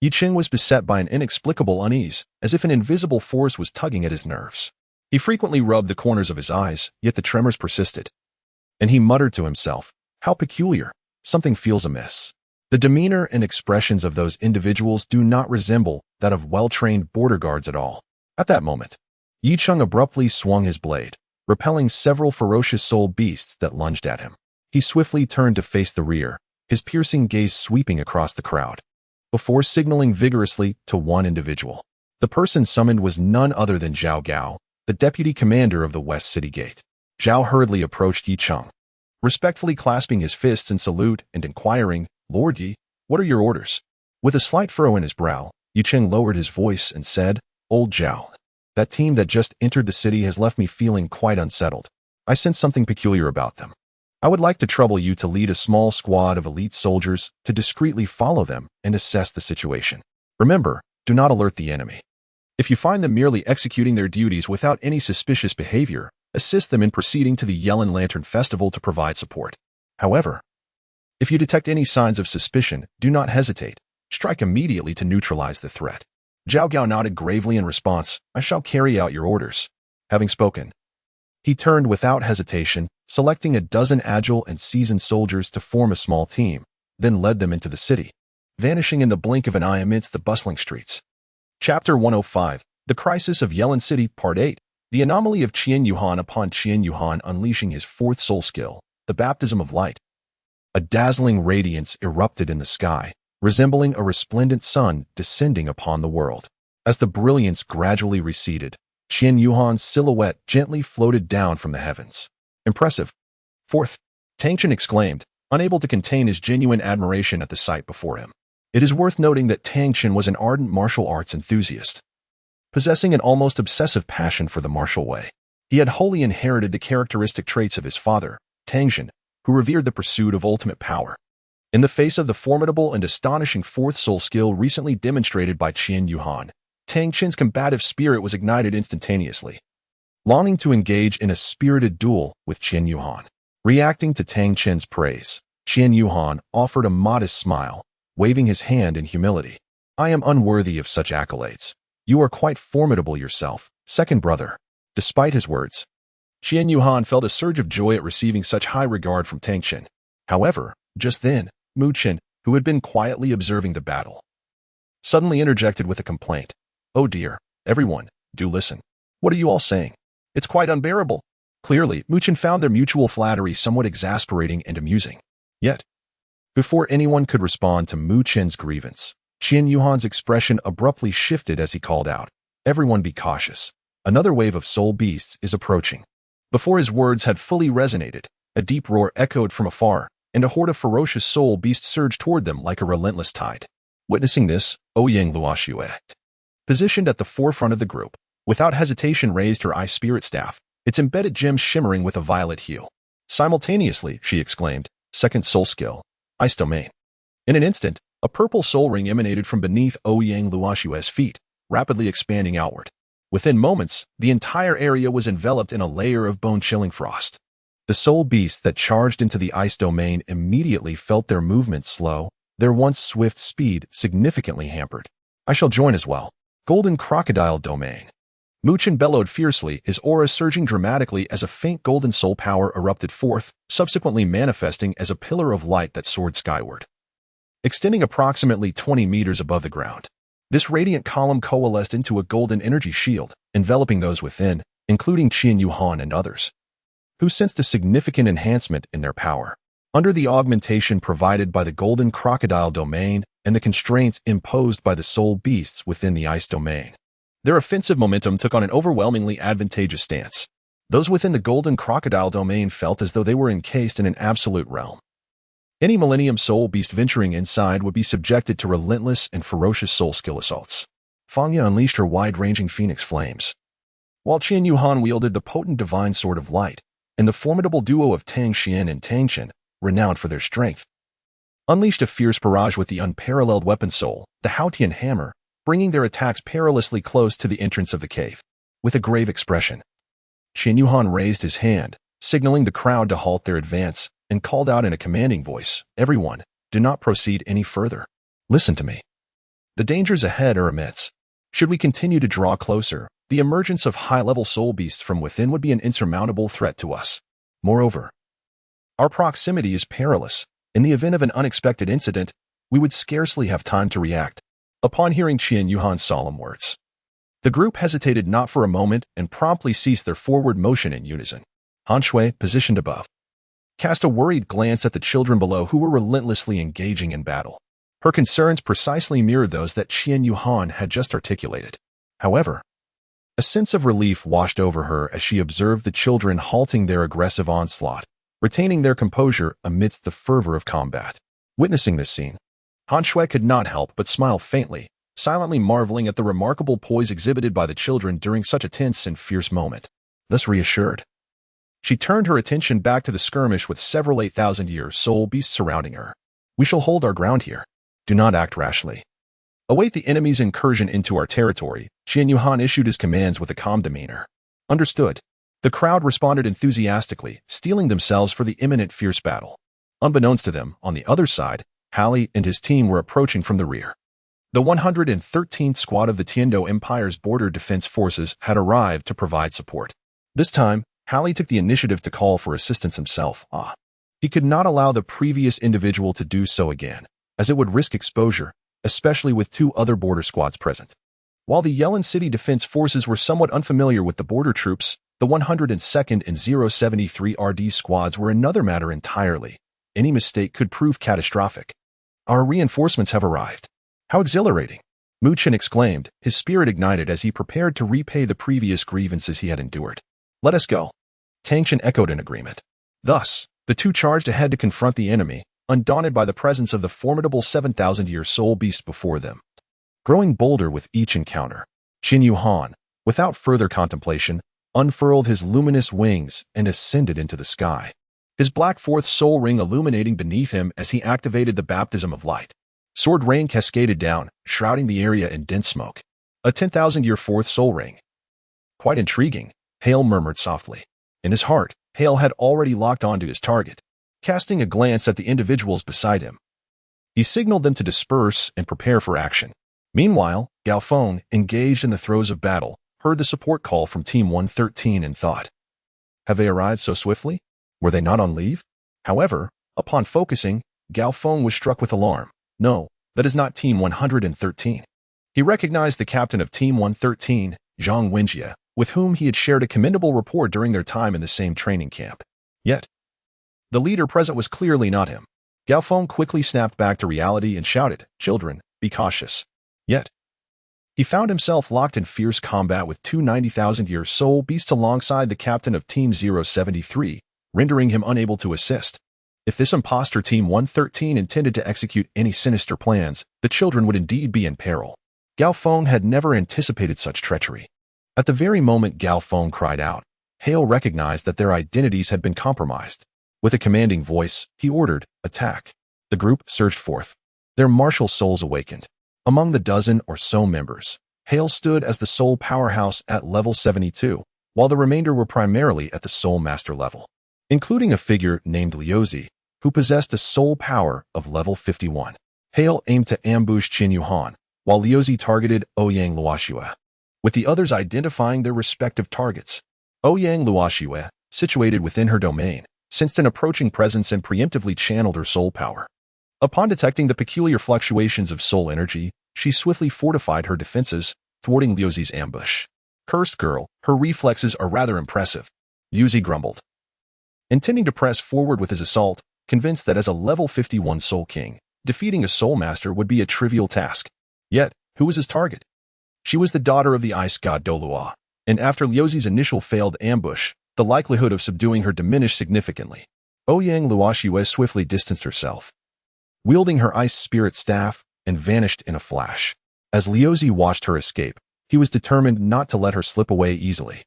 Yi Qing was beset by an inexplicable unease, as if an invisible force was tugging at his nerves. He frequently rubbed the corners of his eyes, yet the tremors persisted. And he muttered to himself, "How peculiar, something feels amiss." The demeanor and expressions of those individuals do not resemble that of well-trained border guards at all. At that moment, Yi Qing abruptly swung his blade, repelling several ferocious soul beasts that lunged at him. He swiftly turned to face the rear, his piercing gaze sweeping across the crowd, before signaling vigorously to one individual. The person summoned was none other than Zhao Gao, the deputy commander of the West City Gate. Zhao hurriedly approached Yi Qing, respectfully clasping his fists in salute and inquiring, "Lord Yi, what are your orders?" With a slight furrow in his brow, Yi Qing lowered his voice and said, "Old Zhao, that team that just entered the city has left me feeling quite unsettled. I sense something peculiar about them. I would like to trouble you to lead a small squad of elite soldiers to discreetly follow them and assess the situation. Remember, do not alert the enemy. If you find them merely executing their duties without any suspicious behavior, assist them in proceeding to the Yellen Lantern Festival to provide support. However, if you detect any signs of suspicion, do not hesitate. Strike immediately to neutralize the threat." Zhao Gao nodded gravely in response, "I shall carry out your orders." Having spoken, he turned without hesitation, selecting a dozen agile and seasoned soldiers to form a small team, then led them into the city, vanishing in the blink of an eye amidst the bustling streets. Chapter 105, The Crisis of Yellen City, Part 8. The anomaly of Qian Yuhan upon Qian Yuhan unleashing his fourth soul skill, the baptism of light. A dazzling radiance erupted in the sky, resembling a resplendent sun descending upon the world. As the brilliance gradually receded, Qian Yuhan's silhouette gently floated down from the heavens. "Impressive." Fourth, Tang Chen exclaimed, unable to contain his genuine admiration at the sight before him. It is worth noting that Tang Chen was an ardent martial arts enthusiast, possessing an almost obsessive passion for the martial way. He had wholly inherited the characteristic traits of his father, Tang Chen, who revered the pursuit of ultimate power. In the face of the formidable and astonishing fourth soul skill recently demonstrated by Qian Yuhan, Tang Chen's combative spirit was ignited instantaneously, longing to engage in a spirited duel with Qian Yuhan. Reacting to Tang Chen's praise, Qian Yuhan offered a modest smile, waving his hand in humility. "I am unworthy of such accolades. You are quite formidable yourself, second brother." Despite his words, Qian Yuhan felt a surge of joy at receiving such high regard from Tang Chen. However, just then, Mu Chen, who had been quietly observing the battle, suddenly interjected with a complaint. "Oh dear, everyone, do listen. What are you all saying? It's quite unbearable." Clearly, Mu Chen found their mutual flattery somewhat exasperating and amusing. Yet, before anyone could respond to Mu Chen's grievance, Qian Yuhan's expression abruptly shifted as he called out, "Everyone be cautious. Another wave of soul beasts is approaching." Before his words had fully resonated, a deep roar echoed from afar, and a horde of ferocious soul beasts surged toward them like a relentless tide. Witnessing this, Ouyang Luoxue, positioned at the forefront of the group, without hesitation raised her ice spirit staff, its embedded gems shimmering with a violet hue. Simultaneously, she exclaimed, "Second soul skill, ice domain." In an instant, a purple soul ring emanated from beneath Ouyang Luoxue's feet, rapidly expanding outward. Within moments, the entire area was enveloped in a layer of bone-chilling frost. The soul beasts that charged into the ice domain immediately felt their movements slow, their once swift speed significantly hampered. "I shall join as well." Golden crocodile domain. Mu Chen bellowed fiercely, his aura surging dramatically as a faint golden soul power erupted forth, subsequently manifesting as a pillar of light that soared skyward. extending approximately 20 meters above the ground. This radiant column coalesced into a golden energy shield, enveloping those within, including Qian Yuhan and others, who sensed a significant enhancement in their power. Under the augmentation provided by the golden crocodile domain and the constraints imposed by the soul beasts within the ice domain, their offensive momentum took on an overwhelmingly advantageous stance. Those within the golden crocodile domain felt as though they were encased in an absolute realm. Any Millennium Soul Beast venturing inside would be subjected to relentless and ferocious soul skill assaults. Fangya unleashed her wide-ranging phoenix flames, while Qian Yuhan wielded the potent divine sword of light, and the formidable duo of Tang Xian and Tang Chen, renowned for their strength, unleashed a fierce barrage with the unparalleled weapon soul, the Haotian hammer, bringing their attacks perilously close to the entrance of the cave. With a grave expression, Qian Yuhan raised his hand, signaling the crowd to halt their advance, and called out in a commanding voice, "Everyone, do not proceed any further. Listen to me. The dangers ahead are immense. Should we continue to draw closer, the emergence of high-level soul beasts from within would be an insurmountable threat to us. Moreover, our proximity is perilous. In the event of an unexpected incident, we would scarcely have time to react." Upon hearing Qian Yuhan's solemn words, the group hesitated not for a moment and promptly ceased their forward motion in unison. Han Shui, positioned above, cast a worried glance at the children below who were relentlessly engaging in battle. Her concerns precisely mirrored those that Qian Yuhan had just articulated. However, a sense of relief washed over her as she observed the children halting their aggressive onslaught, retaining their composure amidst the fervor of combat. Witnessing this scene, Han Shui could not help but smile faintly, silently marveling at the remarkable poise exhibited by the children during such a tense and fierce moment. Thus reassured, she turned her attention back to the skirmish with several 8,000-year soul beasts surrounding her. "We shall hold our ground here. Do not act rashly. Await the enemy's incursion into our territory." Qian Yuhan issued his commands with a calm demeanor. Understood. The crowd responded enthusiastically, steeling themselves for the imminent fierce battle. Unbeknownst to them, on the other side, Halley and his team were approaching from the rear. The 113th Squad of the Tiando Empire's Border Defense Forces had arrived to provide support. This time, Halley took the initiative to call for assistance himself. He could not allow the previous individual to do so again, as it would risk exposure, especially with two other border squads present. While the Yellen City Defense Forces were somewhat unfamiliar with the border troops, the 102nd and 073 RD squads were another matter entirely. Any mistake could prove catastrophic. "Our reinforcements have arrived. How exhilarating!" Mu Chen exclaimed, his spirit ignited as he prepared to repay the previous grievances he had endured. "Let us go." Tang Chen echoed in agreement. Thus, the two charged ahead to confront the enemy, undaunted by the presence of the formidable 7,000-year soul beast before them. Growing bolder with each encounter, Qian Yuhan, without further contemplation, unfurled his luminous wings and ascended into the sky, his black fourth soul ring illuminating beneath him as he activated the baptism of light. Sword rain cascaded down, shrouding the area in dense smoke. A 10,000-year fourth soul ring. Quite intriguing, Hale murmured softly. In his heart, Hale had already locked onto his target. Casting a glance at the individuals beside him, he signaled them to disperse and prepare for action. Meanwhile, Gao Feng, engaged in the throes of battle, heard the support call from Team 113 and thought, "Have they arrived so swiftly? Were they not on leave?" However, upon focusing, Gao Feng was struck with alarm. No, that is not Team 113. He recognized the captain of Team 113, Zhang Wenjie, with whom he had shared a commendable rapport during their time in the same training camp. Yet, the leader present was clearly not him. Gao Feng quickly snapped back to reality and shouted, "Children, be cautious." Yet, he found himself locked in fierce combat with two 90,000-year soul beasts alongside the captain of Team 073, rendering him unable to assist. If this imposter Team 113 intended to execute any sinister plans, the children would indeed be in peril. Gao Feng had never anticipated such treachery. At the very moment Gao Feng cried out, Hale recognized that their identities had been compromised. With a commanding voice, he ordered, "Attack." The group surged forth. Their martial souls awakened. Among the dozen or so members, Hale stood as the soul powerhouse at level 72, while the remainder were primarily at the soul master level, including a figure named Liuzi, who possessed a soul power of level 51. Hale aimed to ambush Qian Yuhan, while Liuzi targeted Ouyang Luoxue, with the others identifying their respective targets. Ouyang Luoxue, situated within her domain, sensed an approaching presence and preemptively channeled her soul power. Upon detecting the peculiar fluctuations of soul energy, she swiftly fortified her defenses, thwarting Liuzi's ambush. Cursed girl, her reflexes are rather impressive, Liuzi grumbled. Intending to press forward with his assault, convinced that as a level 51 Soul King, defeating a Soul Master would be a trivial task. Yet, who was his target? She was the daughter of the ice god Douluo, and after Liuzi's initial failed ambush, the likelihood of subduing her diminished significantly. Ouyang Luoxiue swiftly distanced herself, wielding her ice spirit staff, and vanished in a flash. As Liuzi watched her escape, he was determined not to let her slip away easily.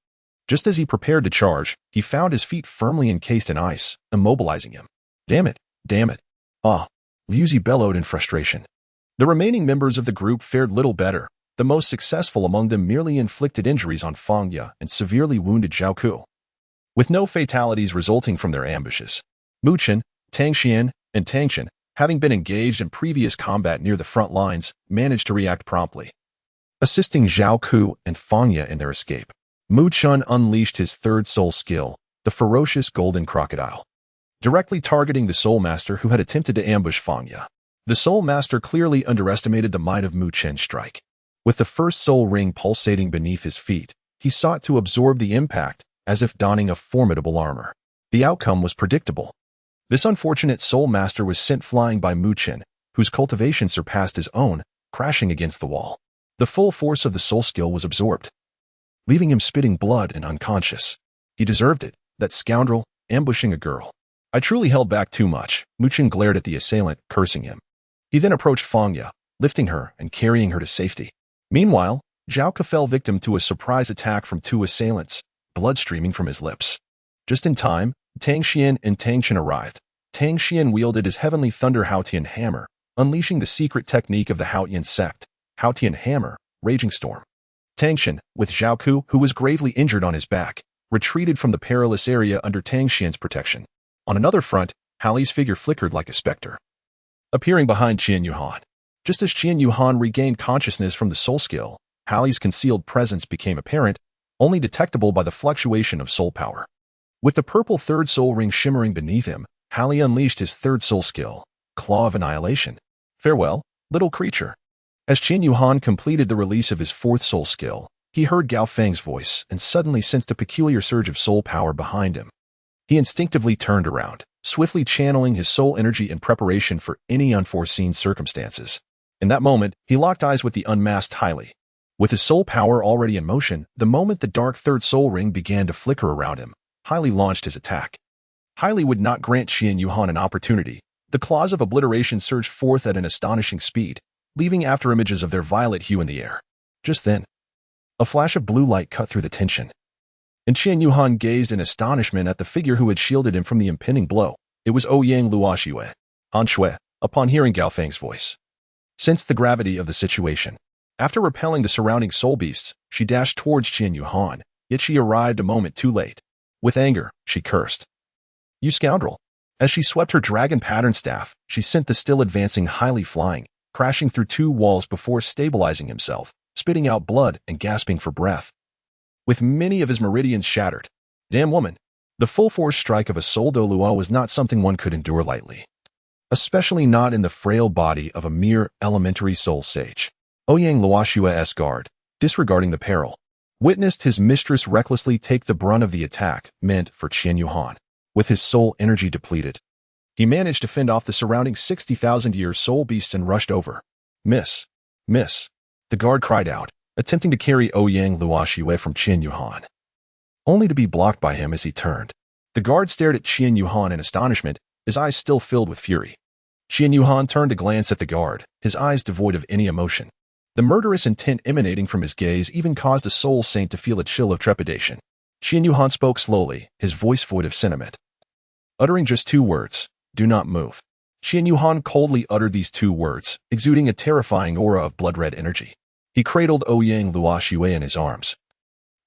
Just as he prepared to charge, he found his feet firmly encased in ice, immobilizing him. Damn it! Damn it! Ah! Liuzi bellowed in frustration. The remaining members of the group fared little better. The most successful among them merely inflicted injuries on Fangya and severely wounded Zhao Ku, with no fatalities resulting from their ambushes. Mu Chen, Tang Xian, and Tang Chen, having been engaged in previous combat near the front lines, managed to react promptly, assisting Zhao Ku and Fangya in their escape. Mu Chen unleashed his third soul skill, the ferocious golden crocodile, directly targeting the Soul Master who had attempted to ambush Fangya. The Soul Master clearly underestimated the might of Mu Chen's strike. With the first soul ring pulsating beneath his feet, he sought to absorb the impact, as if donning a formidable armor. The outcome was predictable. This unfortunate Soul Master was sent flying by Mu Chen, whose cultivation surpassed his own, crashing against the wall. The full force of the soul skill was absorbed, leaving him spitting blood and unconscious. He deserved it, that scoundrel, ambushing a girl. I truly held back too much. Mu Chen glared at the assailant, cursing him. He then approached Fangya, lifting her and carrying her to safety. Meanwhile, Zhao Ke fell victim to a surprise attack from two assailants, blood streaming from his lips. Just in time, Tang Xian and Tang Chen arrived. Tang Xian wielded his heavenly thunder Haotian hammer, unleashing the secret technique of the Haotian sect, Haotian hammer, Raging Storm. Tang Chen, with Zhao Ku, who was gravely injured on his back, retreated from the perilous area under Tang Xian's protection. On another front, Halley's figure flickered like a specter, appearing behind Qian Yuhan. Just as Qian Yuhan regained consciousness from the soul skill, Halley's concealed presence became apparent, only detectable by the fluctuation of soul power. With the purple third soul ring shimmering beneath him, Halley unleashed his third soul skill, Claw of Annihilation. Farewell, little creature. As Qian Yuhan completed the release of his fourth soul skill, he heard Gao Feng's voice and suddenly sensed a peculiar surge of soul power behind him. He instinctively turned around, swiftly channeling his soul energy in preparation for any unforeseen circumstances. In that moment, he locked eyes with the unmasked Hailey. With his soul power already in motion, the moment the dark third soul ring began to flicker around him, Hailey launched his attack. Hailey would not grant Qian Yuhan an opportunity. The claws of obliteration surged forth at an astonishing speed, leaving after images of their violet hue in the air. Just then, a flash of blue light cut through the tension, and Qian Yuhan gazed in astonishment at the figure who had shielded him from the impending blow. It was Ouyang Luoxiue. Han Shui, upon hearing Gao Feng's voice, sensed the gravity of the situation. After repelling the surrounding soul beasts, she dashed towards Qian Yuhan, yet she arrived a moment too late. With anger, she cursed. You scoundrel! As she swept her dragon pattern staff, she sent the still advancing Hailey flying, crashing through two walls before stabilizing himself, spitting out blood and gasping for breath, with many of his meridians shattered. Damn woman! The full-force strike of a Soul Douluo was not something one could endure lightly, especially not in the frail body of a mere elementary soul sage. Ouyang Luoshue's guard, disregarding the peril, witnessed his mistress recklessly take the brunt of the attack meant for Qian Yuhan. With his soul energy depleted, he managed to fend off the surrounding 60,000-year soul beasts and rushed over. Miss! Miss! The guard cried out, attempting to carry Ouyang Luoxiue from Qian Yuhan, only to be blocked by him as he turned. The guard stared at Qian Yuhan in astonishment, his eyes still filled with fury. Qian Yuhan turned to glance at the guard, his eyes devoid of any emotion. The murderous intent emanating from his gaze even caused a soul saint to feel a chill of trepidation. Qian Yuhan spoke slowly, his voice void of sentiment, uttering just two words, "Do not move." Qian Yuhan coldly uttered these two words, exuding a terrifying aura of blood-red energy. He cradled Ouyang Luoxiue in his arms,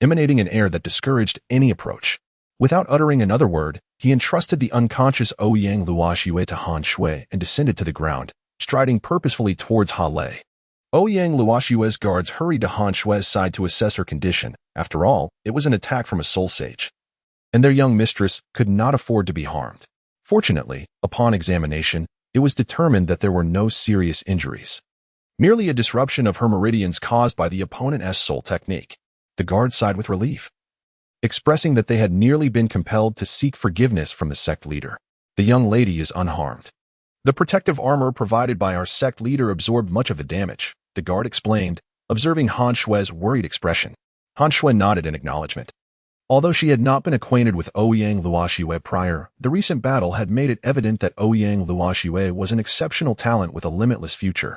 emanating an air that discouraged any approach. Without uttering another word, he entrusted the unconscious Ouyang Luoxiue to Han Shui and descended to the ground, striding purposefully towards Ha Lei. Ouyang Luoshue's guards hurried to Han Shui's side to assess her condition. After all, it was an attack from a soul sage, and their young mistress could not afford to be harmed. Fortunately, upon examination, it was determined that there were no serious injuries. Merely a disruption of her meridians caused by the opponent's soul technique. The guards sighed with relief, expressing that they had nearly been compelled to seek forgiveness from the sect leader. The young lady is unharmed. The protective armor provided by our sect leader absorbed much of the damage, the guard explained, observing Han Shui's worried expression. Han Shui nodded in acknowledgement. Although she had not been acquainted with Ouyang Luoxiwei prior, the recent battle had made it evident that Ouyang Luoxiwei was an exceptional talent with a limitless future,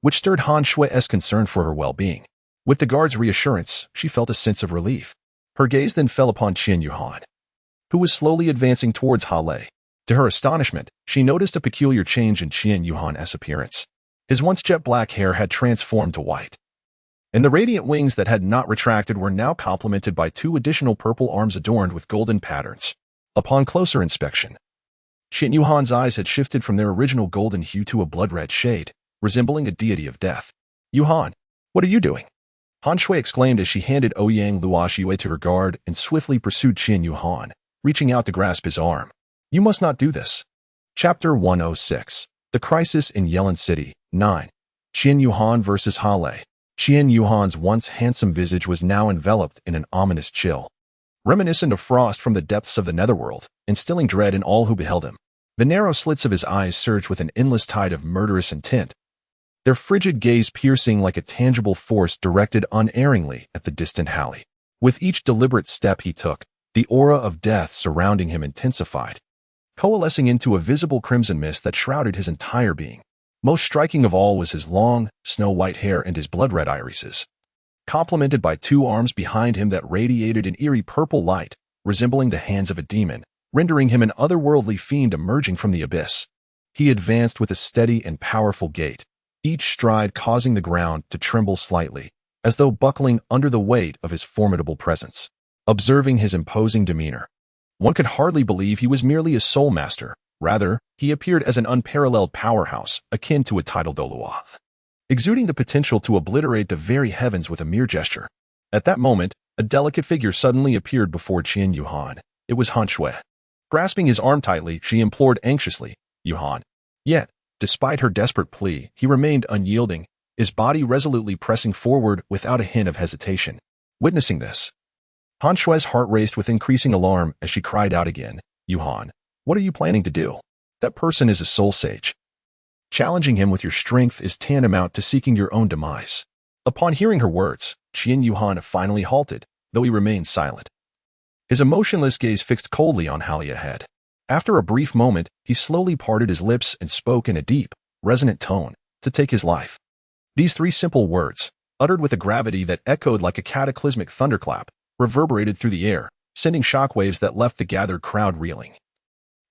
which stirred Han Shui's concern for her well-being. With the guard's reassurance, she felt a sense of relief. Her gaze then fell upon Qian Yuhan, who was slowly advancing towards Ha Lei. To her astonishment, she noticed a peculiar change in Qian Yuhan's appearance. His once jet-black hair had transformed to white, and the radiant wings that had not retracted were now complemented by 2 additional purple arms adorned with golden patterns. Upon closer inspection, Qian Yuhan's eyes had shifted from their original golden hue to a blood-red shade, resembling a deity of death. "Yuhan, what are you doing?" Han Shui exclaimed as she handed Ouyang Luoxiwei to her guard and swiftly pursued Qian Yuhan, reaching out to grasp his arm. "You must not do this." Chapter 106. The Crisis in Yelin City, 9. Qian Yuhan versus Ha Lei. Qian Yuhan's once handsome visage was now enveloped in an ominous chill, reminiscent of frost from the depths of the netherworld, instilling dread in all who beheld him. The narrow slits of his eyes surged with an endless tide of murderous intent, their frigid gaze piercing like a tangible force directed unerringly at the distant Hallie. With each deliberate step he took, the aura of death surrounding him intensified, coalescing into a visible crimson mist that shrouded his entire being. Most striking of all was his long, snow-white hair and his blood-red irises, complemented by 2 arms behind him that radiated an eerie purple light, resembling the hands of a demon, rendering him an otherworldly fiend emerging from the abyss. He advanced with a steady and powerful gait, each stride causing the ground to tremble slightly, as though buckling under the weight of his formidable presence. Observing his imposing demeanor, one could hardly believe he was merely a soul master. Rather, he appeared as an unparalleled powerhouse, akin to a tidal Douluo, exuding the potential to obliterate the very heavens with a mere gesture. At that moment, a delicate figure suddenly appeared before Qian Yuhan. It was Han Shui. Grasping his arm tightly, she implored anxiously, "Yuhan." Yet, despite her desperate plea, he remained unyielding, his body resolutely pressing forward without a hint of hesitation. Witnessing this, Han Shui's heart raced with increasing alarm as she cried out again, "Yuhan, what are you planning to do? That person is a soul sage. Challenging him with your strength is tantamount to seeking your own demise." Upon hearing her words, Qian Yuhan finally halted, though he remained silent, his emotionless gaze fixed coldly on Hallie ahead. After a brief moment, he slowly parted his lips and spoke in a deep, resonant tone, "To take his life." These 3 simple words, uttered with a gravity that echoed like a cataclysmic thunderclap, reverberated through the air, sending shockwaves that left the gathered crowd reeling,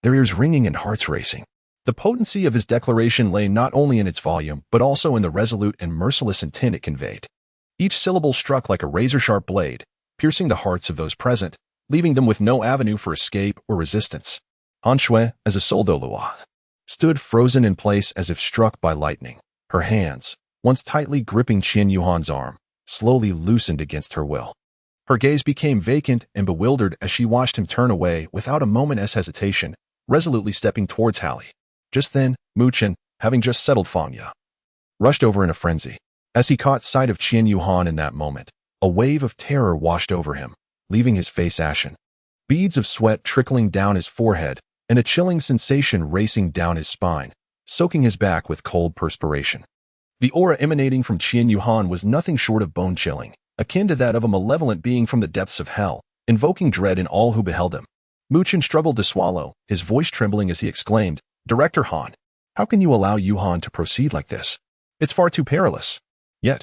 their ears ringing and hearts racing. The potency of his declaration lay not only in its volume, but also in the resolute and merciless intent it conveyed. Each syllable struck like a razor-sharp blade, piercing the hearts of those present, leaving them with no avenue for escape or resistance. Han Shui, as a soul Douluo, stood frozen in place as if struck by lightning. Her hands, once tightly gripping Qian Yuhan's arm, slowly loosened against her will. Her gaze became vacant and bewildered as she watched him turn away without a moment's hesitation, resolutely stepping towards Hallie. Just then, Mu Chen, having just settled Fang Ya, rushed over in a frenzy. As he caught sight of Qian Yuhan in that moment, a wave of terror washed over him, leaving his face ashen, beads of sweat trickling down his forehead, and a chilling sensation racing down his spine, soaking his back with cold perspiration. The aura emanating from Qian Yuhan was nothing short of bone-chilling, akin to that of a malevolent being from the depths of hell, invoking dread in all who beheld him. Mu Chen struggled to swallow, his voice trembling as he exclaimed, "Director Han, how can you allow Yuhan to proceed like this? It's far too perilous." Yet,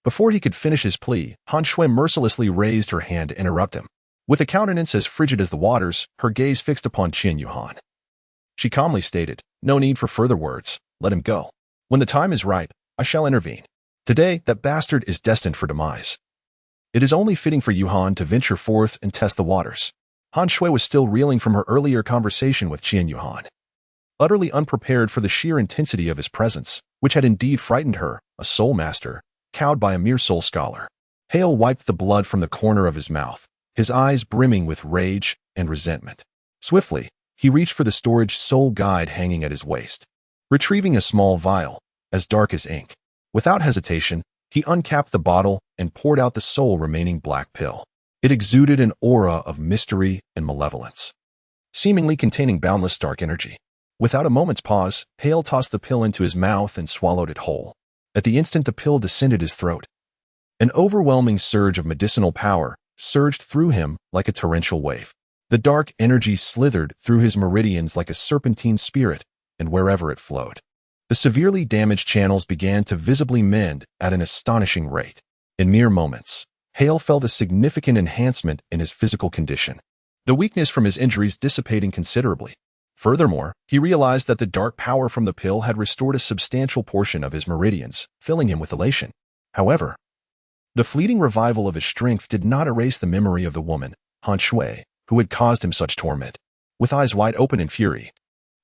before he could finish his plea, Han Shui mercilessly raised her hand to interrupt him. With a countenance as frigid as the waters, her gaze fixed upon Qian Yuhan, she calmly stated, "No need for further words. Let him go. When the time is ripe, I shall intervene. Today, that bastard is destined for demise. It is only fitting for Yuhan to venture forth and test the waters." Han Shui was still reeling from her earlier conversation with Qian Yuhan, utterly unprepared for the sheer intensity of his presence, which had indeed frightened her, a soul master, cowed by a mere soul scholar. Hale wiped the blood from the corner of his mouth, his eyes brimming with rage and resentment. Swiftly, He reached for the storage soul guide hanging at his waist, retrieving a small vial, as dark as ink. Without hesitation, he uncapped the bottle and poured out the sole remaining black pill. It exuded an aura of mystery and malevolence, seemingly containing boundless dark energy. Without a moment's pause, Hale tossed the pill into his mouth and swallowed it whole. At the instant the pill descended his throat, an overwhelming surge of medicinal power surged through him like a torrential wave. The dark energy slithered through his meridians like a serpentine spirit, and wherever it flowed, the severely damaged channels began to visibly mend at an astonishing rate. In mere moments, Hale felt a significant enhancement in his physical condition, the weakness from his injuries dissipating considerably. Furthermore, he realized that the dark power from the pill had restored a substantial portion of his meridians, filling him with elation. However, the fleeting revival of his strength did not erase the memory of the woman, Han Shui, who had caused him such torment. With eyes wide open in fury,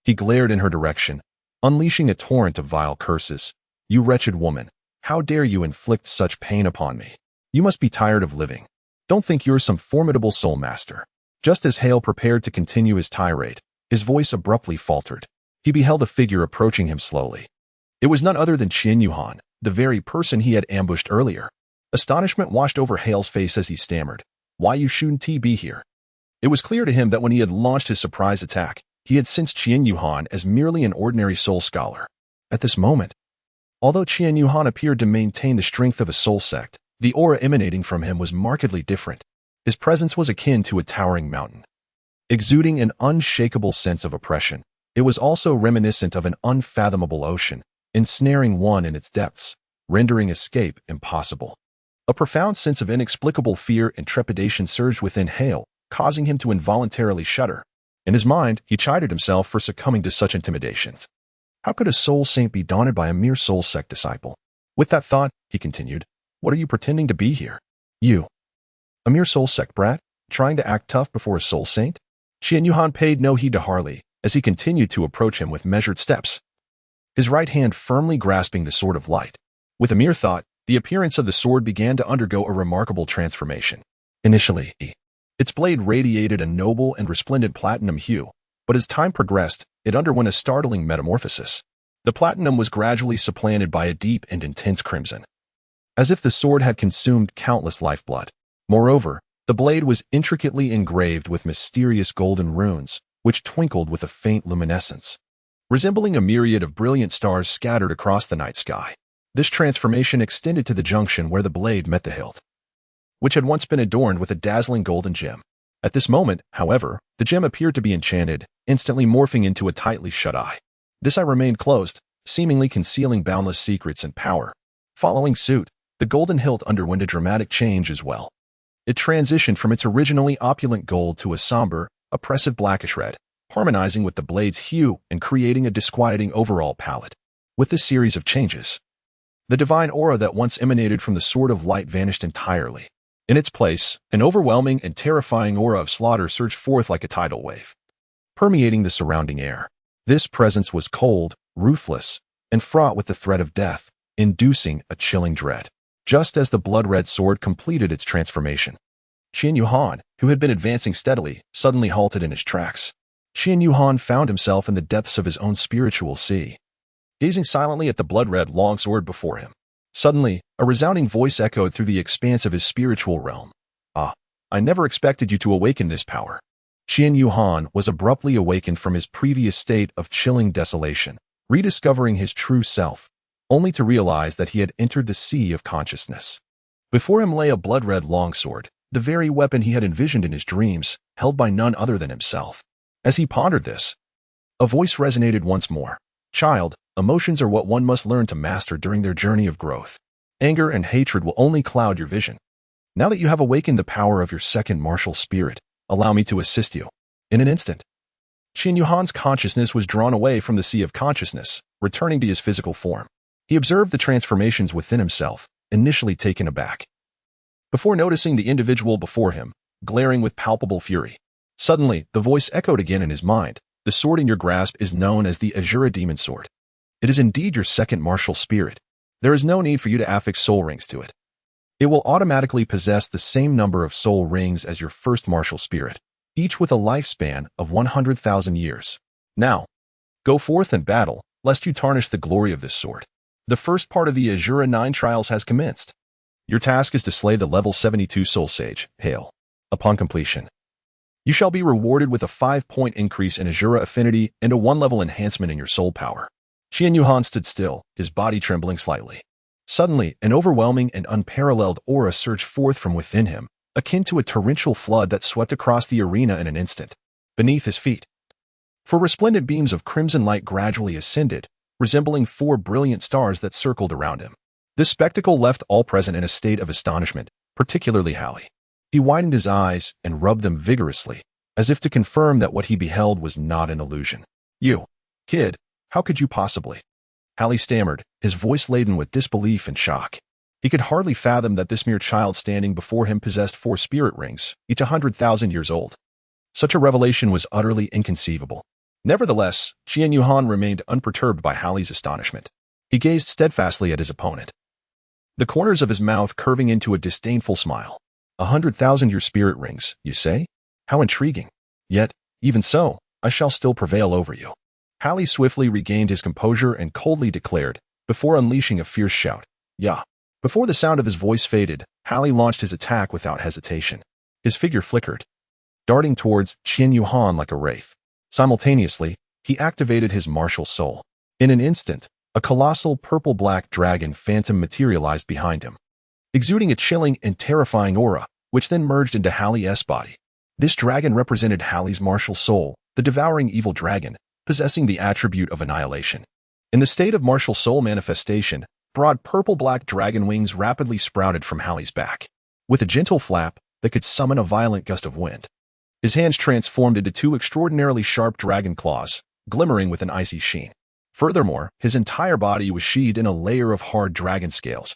he glared in her direction, unleashing a torrent of vile curses. "You wretched woman, how dare you inflict such pain upon me? You must be tired of living. Don't think you're some formidable soul master." Just as Hale prepared to continue his tirade, his voice abruptly faltered. He beheld a figure approaching him slowly. It was none other than Qian Yuhan, the very person he had ambushed earlier. Astonishment washed over Hale's face as he stammered, "Why you shouldn't be here?" It was clear to him that when he had launched his surprise attack, he had sensed Qian Yuhan as merely an ordinary soul scholar. At this moment, although Qian Yuhan appeared to maintain the strength of a soul sect, the aura emanating from him was markedly different. His presence was akin to a towering mountain, exuding an unshakable sense of oppression. It was also reminiscent of an unfathomable ocean, ensnaring one in its depths, rendering escape impossible. A profound sense of inexplicable fear and trepidation surged within Hale, causing him to involuntarily shudder. In his mind, he chided himself for succumbing to such intimidation. How could a soul saint be daunted by a mere soul sect disciple? With that thought, he continued, "What are you pretending to be here? You, a mere soul sect brat, trying to act tough before a soul saint?" Qian Yuhan paid no heed to Harley as he continued to approach him with measured steps, his right hand firmly grasping the sword of light. With a mere thought, the appearance of the sword began to undergo a remarkable transformation. Initially, its blade radiated a noble and resplendent platinum hue, but as time progressed, it underwent a startling metamorphosis. The platinum was gradually supplanted by a deep and intense crimson, as if the sword had consumed countless lifeblood. Moreover, the blade was intricately engraved with mysterious golden runes, which twinkled with a faint luminescence, resembling a myriad of brilliant stars scattered across the night sky. This transformation extended to the junction where the blade met the hilt, which had once been adorned with a dazzling golden gem. At this moment, however, the gem appeared to be enchanted, instantly morphing into a tightly shut eye. This eye remained closed, seemingly concealing boundless secrets and power. Following suit, the golden hilt underwent a dramatic change as well. It transitioned from its originally opulent gold to a somber, oppressive blackish red, harmonizing with the blade's hue and creating a disquieting overall palette. With this series of changes, the divine aura that once emanated from the Sword of Light vanished entirely. In its place, an overwhelming and terrifying aura of slaughter surged forth like a tidal wave, permeating the surrounding air. This presence was cold, ruthless, and fraught with the threat of death, inducing a chilling dread. Just as the blood-red sword completed its transformation, Qian Yuhan, who had been advancing steadily, suddenly halted in his tracks. Qian Yuhan found himself in the depths of his own spiritual sea, gazing silently at the blood-red longsword before him. Suddenly, a resounding voice echoed through the expanse of his spiritual realm. "Ah, I never expected you to awaken this power." Qian Yuhan was abruptly awakened from his previous state of chilling desolation, rediscovering his true self, only to realize that he had entered the sea of consciousness. Before him lay a blood-red longsword, the very weapon he had envisioned in his dreams, held by none other than himself. As he pondered this, a voice resonated once more. "Child, emotions are what one must learn to master during their journey of growth. Anger and hatred will only cloud your vision. Now that you have awakened the power of your second martial spirit, allow me to assist you." In an instant, Qian Yuhan's consciousness was drawn away from the sea of consciousness, returning to his physical form. He observed the transformations within himself, initially taken aback, before noticing the individual before him, glaring with palpable fury. Suddenly, the voice echoed again in his mind. "The sword in your grasp is known as the Azura Demon Sword. It is indeed your second martial spirit. There is no need for you to affix soul rings to it. It will automatically possess the same number of soul rings as your first martial spirit. each with a lifespan of 100,000 years. Now, go forth and battle, lest you tarnish the glory of this sword. The first part of the Azura 9 trials has commenced. Your task is to slay the level 72 Soul Sage, Hail. Upon completion, you shall be rewarded with a 5-point increase in Azura affinity and a 1-level enhancement in your soul power. Qian Yuhan stood still, his body trembling slightly. Suddenly, an overwhelming and unparalleled aura surged forth from within him, akin to a torrential flood that swept across the arena in an instant. Beneath his feet, four resplendent beams of crimson light gradually ascended, resembling 4 brilliant stars that circled around him. This spectacle left all present in a state of astonishment, particularly Hallie. He widened his eyes and rubbed them vigorously, as if to confirm that what he beheld was not an illusion. You, kid, how could you possibly? Hallie stammered, his voice laden with disbelief and shock. He could hardly fathom that this mere child standing before him possessed 4 spirit rings, each 100,000 years old. Such a revelation was utterly inconceivable. Nevertheless, Qian Yuhan remained unperturbed by Hallie's astonishment. He gazed steadfastly at his opponent, the corners of his mouth curving into a disdainful smile. 100,000-year spirit rings, you say? How intriguing. Yet, even so, I shall still prevail over you. Hallie swiftly regained his composure and coldly declared, before unleashing a fierce shout, "Yeah!" Before the sound of his voice faded, Hallie launched his attack without hesitation. His figure flickered, darting towards Qian Yuhan like a wraith. Simultaneously, he activated his martial soul. In an instant, a colossal purple-black dragon phantom materialized behind him, exuding a chilling and terrifying aura, which then merged into Hallie's body. This dragon represented Hallie's martial soul, the devouring evil dragon, possessing the attribute of annihilation. In the state of martial soul manifestation, broad purple-black dragon wings rapidly sprouted from Hallie's back. With a gentle flap that could summon a violent gust of wind, his hands transformed into 2 extraordinarily sharp dragon claws, glimmering with an icy sheen. Furthermore, his entire body was sheathed in a layer of hard dragon scales,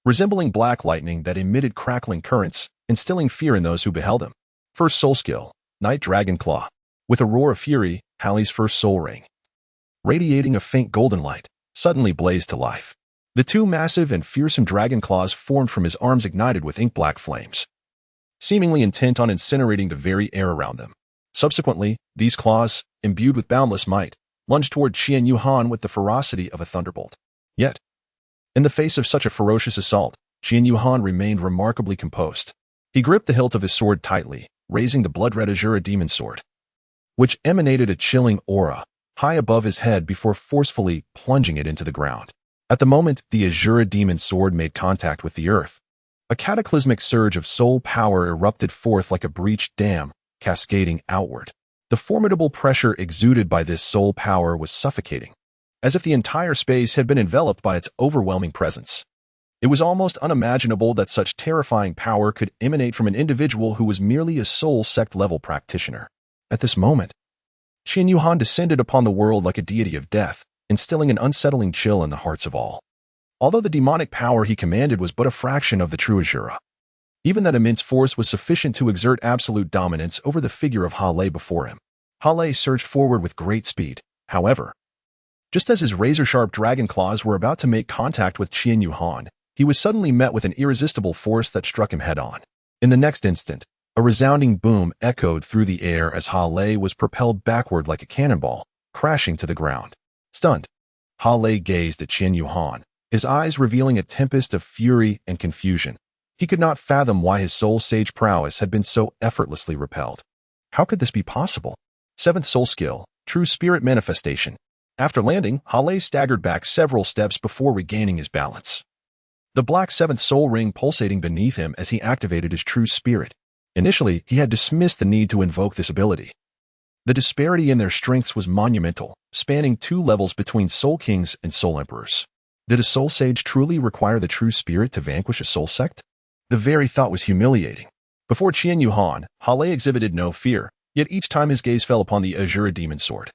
resembling black lightning that emitted crackling currents, instilling fear in those who beheld him. First soul skill, Night Dragon Claw. With a roar of fury, Hallie's first soul ring, radiating a faint golden light, suddenly blazed to life. The 2 massive and fearsome dragon claws formed from his arms ignited with ink-black flames, seemingly intent on incinerating the very air around them. Subsequently, these claws, imbued with boundless might, lunged toward Qian Yuhan with the ferocity of a thunderbolt. Yet, in the face of such a ferocious assault, Qian Yuhan remained remarkably composed. He gripped the hilt of his sword tightly, raising the blood-red Azura demon sword, which emanated a chilling aura, high above his head before forcefully plunging it into the ground. At the moment the Azura demon sword made contact with the earth, a cataclysmic surge of soul power erupted forth like a breached dam, cascading outward. The formidable pressure exuded by this soul power was suffocating, as if the entire space had been enveloped by its overwhelming presence. It was almost unimaginable that such terrifying power could emanate from an individual who was merely a soul sect-level practitioner. At this moment, Qian Yuhan descended upon the world like a deity of death, instilling an unsettling chill in the hearts of all. Although the demonic power he commanded was but a fraction of the true Azura, even that immense force was sufficient to exert absolute dominance over the figure of Hallie before him. Hallie surged forward with great speed. However, just as his razor-sharp dragon claws were about to make contact with Qian Yuhan, he was suddenly met with an irresistible force that struck him head-on. In the next instant, a resounding boom echoed through the air as Hallie was propelled backward like a cannonball, crashing to the ground. Stunned, Hallie gazed at Qian Yuhan, his eyes revealing a tempest of fury and confusion. He could not fathom why his soul sage prowess had been so effortlessly repelled. How could this be possible? 7th soul skill, True Spirit Manifestation. After landing, Hallie staggered back several steps before regaining his balance, the black 7th soul ring pulsating beneath him as he activated his true spirit. Initially, he had dismissed the need to invoke this ability. The disparity in their strengths was monumental, spanning 2 levels between Soul Kings and Soul Emperors. Did a soul sage truly require the true spirit to vanquish a soul sect? The very thought was humiliating. Before Qian Yuhan, Hallie exhibited no fear, yet each time his gaze fell upon the Azura demon sword,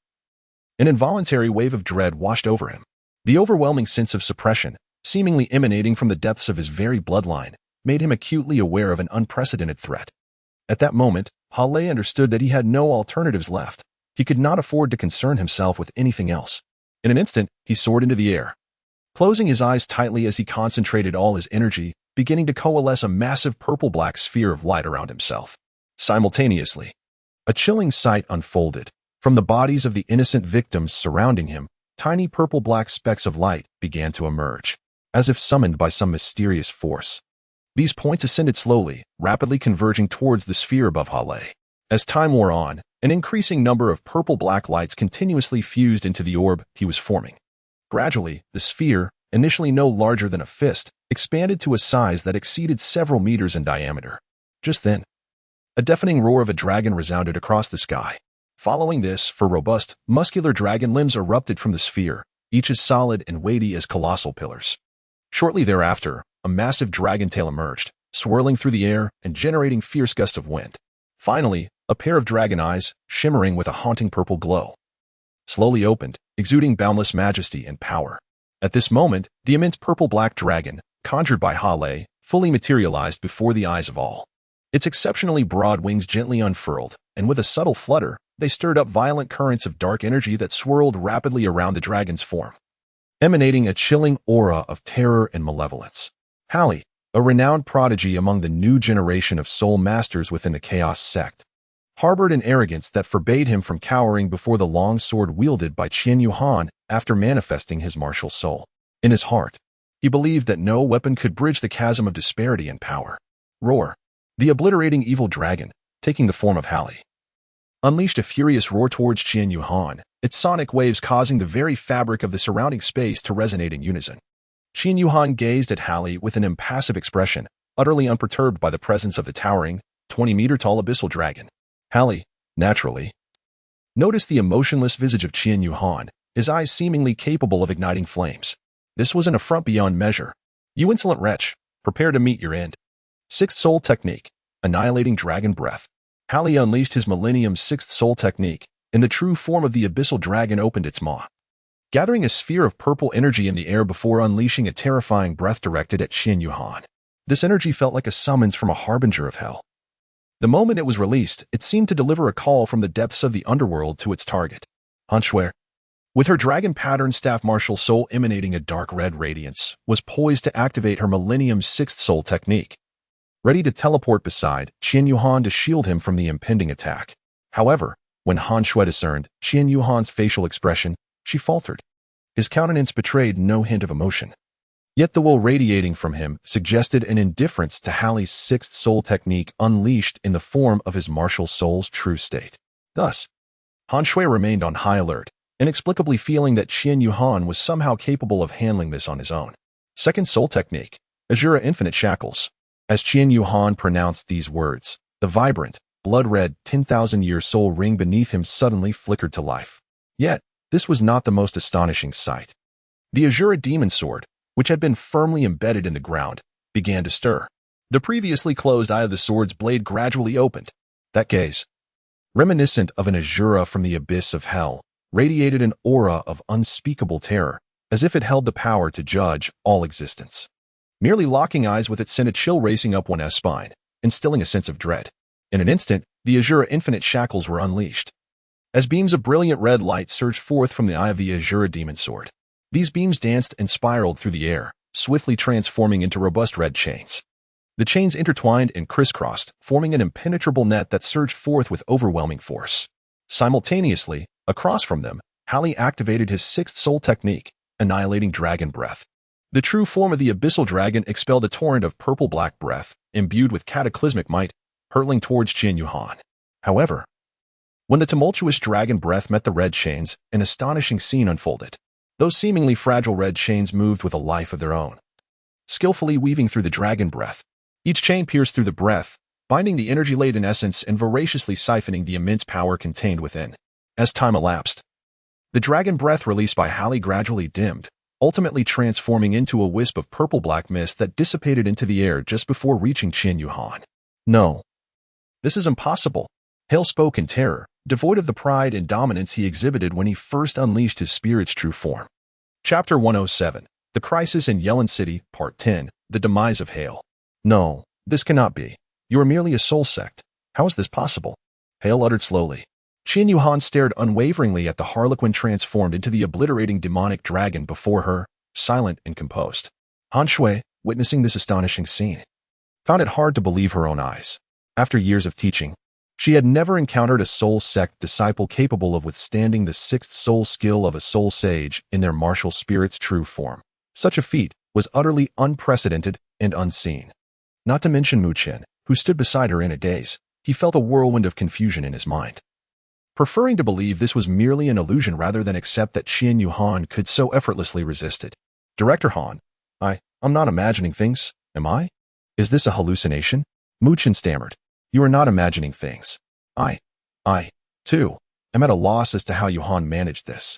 an involuntary wave of dread washed over him. The overwhelming sense of suppression, seemingly emanating from the depths of his very bloodline, made him acutely aware of an unprecedented threat. At that moment, Hallie understood that he had no alternatives left. He could not afford to concern himself with anything else. In an instant, he soared into the air, closing his eyes tightly as he concentrated all his energy, beginning to coalesce a massive purple-black sphere of light around himself. Simultaneously, A chilling sight unfolded. From the bodies of the innocent victims surrounding him, tiny purple-black specks of light began to emerge, as if summoned by some mysterious force. These points ascended slowly, rapidly converging towards the sphere above Hale. As time wore on, an increasing number of purple-black lights continuously fused into the orb he was forming. Gradually, the sphere, initially no larger than a fist, expanded to a size that exceeded several meters in diameter. Just then, a deafening roar of a dragon resounded across the sky. Following this, four robust, muscular dragon limbs erupted from the sphere, each as solid and weighty as colossal pillars. Shortly thereafter, a massive dragon tail emerged, swirling through the air and generating fierce gusts of wind. Finally, a pair of dragon eyes, shimmering with a haunting purple glow, slowly opened, exuding boundless majesty and power. At this moment, the immense purple-black dragon, conjured by Hale, fully materialized before the eyes of all. Its exceptionally broad wings gently unfurled, and with a subtle flutter, they stirred up violent currents of dark energy that swirled rapidly around the dragon's form, emanating a chilling aura of terror and malevolence. Hale, a renowned prodigy among the new generation of soul masters within the Chaos sect, harbored an arrogance that forbade him from cowering before the long sword wielded by Qian Yuhan after manifesting his martial soul. In his heart, he believed that no weapon could bridge the chasm of disparity in power. Roar! The obliterating evil dragon, taking the form of Hale, unleashed a furious roar towards Qian Yuhan, its sonic waves causing the very fabric of the surrounding space to resonate in unison. Qian Yuhan gazed at Hale with an impassive expression, utterly unperturbed by the presence of the towering, 20-meter-tall abyssal dragon. Hale, naturally, noticed the emotionless visage of Qian Yuhan, his eyes seemingly capable of igniting flames. This was an affront beyond measure. You insolent wretch, prepare to meet your end. Sixth Soul Technique, Annihilating Dragon Breath. Hale unleashed his Millennium's Sixth Soul Technique, and the true form of the abyssal dragon opened its maw, gathering a sphere of purple energy in the air before unleashing a terrifying breath directed at Qian Yuhan. This energy felt like a summons from a harbinger of hell. The moment it was released, it seemed to deliver a call from the depths of the underworld to its target. Han Shui, with her dragon pattern staff martial soul emanating a dark red radiance, was poised to activate her Millennium's Sixth Soul Technique, ready to teleport beside Qian Yuhan to shield him from the impending attack. However, when Han Shui discerned Qian Yuhan's facial expression, she faltered. His countenance betrayed no hint of emotion. Yet the will radiating from him suggested an indifference to Hale's Sixth Soul Technique unleashed in the form of his martial soul's true state. Thus, Han Shui remained on high alert, inexplicably feeling that Qian Yuhan was somehow capable of handling this on his own. Second Soul Technique, Azura Infinite Shackles. As Qian Yuhan pronounced these words, the vibrant, blood-red 10,000-year soul ring beneath him suddenly flickered to life. Yet, this was not the most astonishing sight. The Azura Demon Sword, which had been firmly embedded in the ground, began to stir. The previously closed eye of the sword's blade gradually opened. That gaze, reminiscent of an Azura from the abyss of hell, radiated an aura of unspeakable terror, as if it held the power to judge all existence. Merely locking eyes with it sent a chill racing up one's spine, instilling a sense of dread. In an instant, the Azura Infinite Shackles were unleashed, as beams of brilliant red light surged forth from the eye of the Azura Demon Sword. These beams danced and spiraled through the air, swiftly transforming into robust red chains. The chains intertwined and crisscrossed, forming an impenetrable net that surged forth with overwhelming force. Simultaneously, across from them, Hale activated his Sixth Soul Technique, Annihilating Dragon Breath. The true form of the abyssal dragon expelled a torrent of purple-black breath, imbued with cataclysmic might, hurtling towards Qian Yuhan. However, when the tumultuous dragon breath met the red chains, an astonishing scene unfolded. Those seemingly fragile red chains moved with a life of their own, skillfully weaving through the dragon breath. Each chain pierced through the breath, binding the energy-laden essence and voraciously siphoning the immense power contained within. As time elapsed, the dragon breath released by Hale gradually dimmed, ultimately transforming into a wisp of purple-black mist that dissipated into the air just before reaching Qian Yuhan. No. This is impossible. Hale spoke in terror, devoid of the pride and dominance he exhibited when he first unleashed his spirit's true form. Chapter 107, The Crisis in Yellen City, Part 10, The Demise of Hale. No, this cannot be. You are merely a soul sect. How is this possible? Hale uttered slowly. Qian Yuhan stared unwaveringly at the harlequin transformed into the obliterating demonic dragon before her, silent and composed. Han Shui, witnessing this astonishing scene, found it hard to believe her own eyes. After years of teaching, She had never encountered a soul sect disciple capable of withstanding the sixth soul skill of a soul sage in their martial spirit's true form. Such a feat was utterly unprecedented and unseen. Not to mention Mu Qian, who stood beside her in a daze. He felt a whirlwind of confusion in his mind. Preferring to believe this was merely an illusion rather than accept that Qian Yuhan could so effortlessly resist it. Director Han, I'm not imagining things, am I? Is this a hallucination? Mu Qian stammered. You are not imagining things. I, too, am at a loss as to how Yuhan managed this.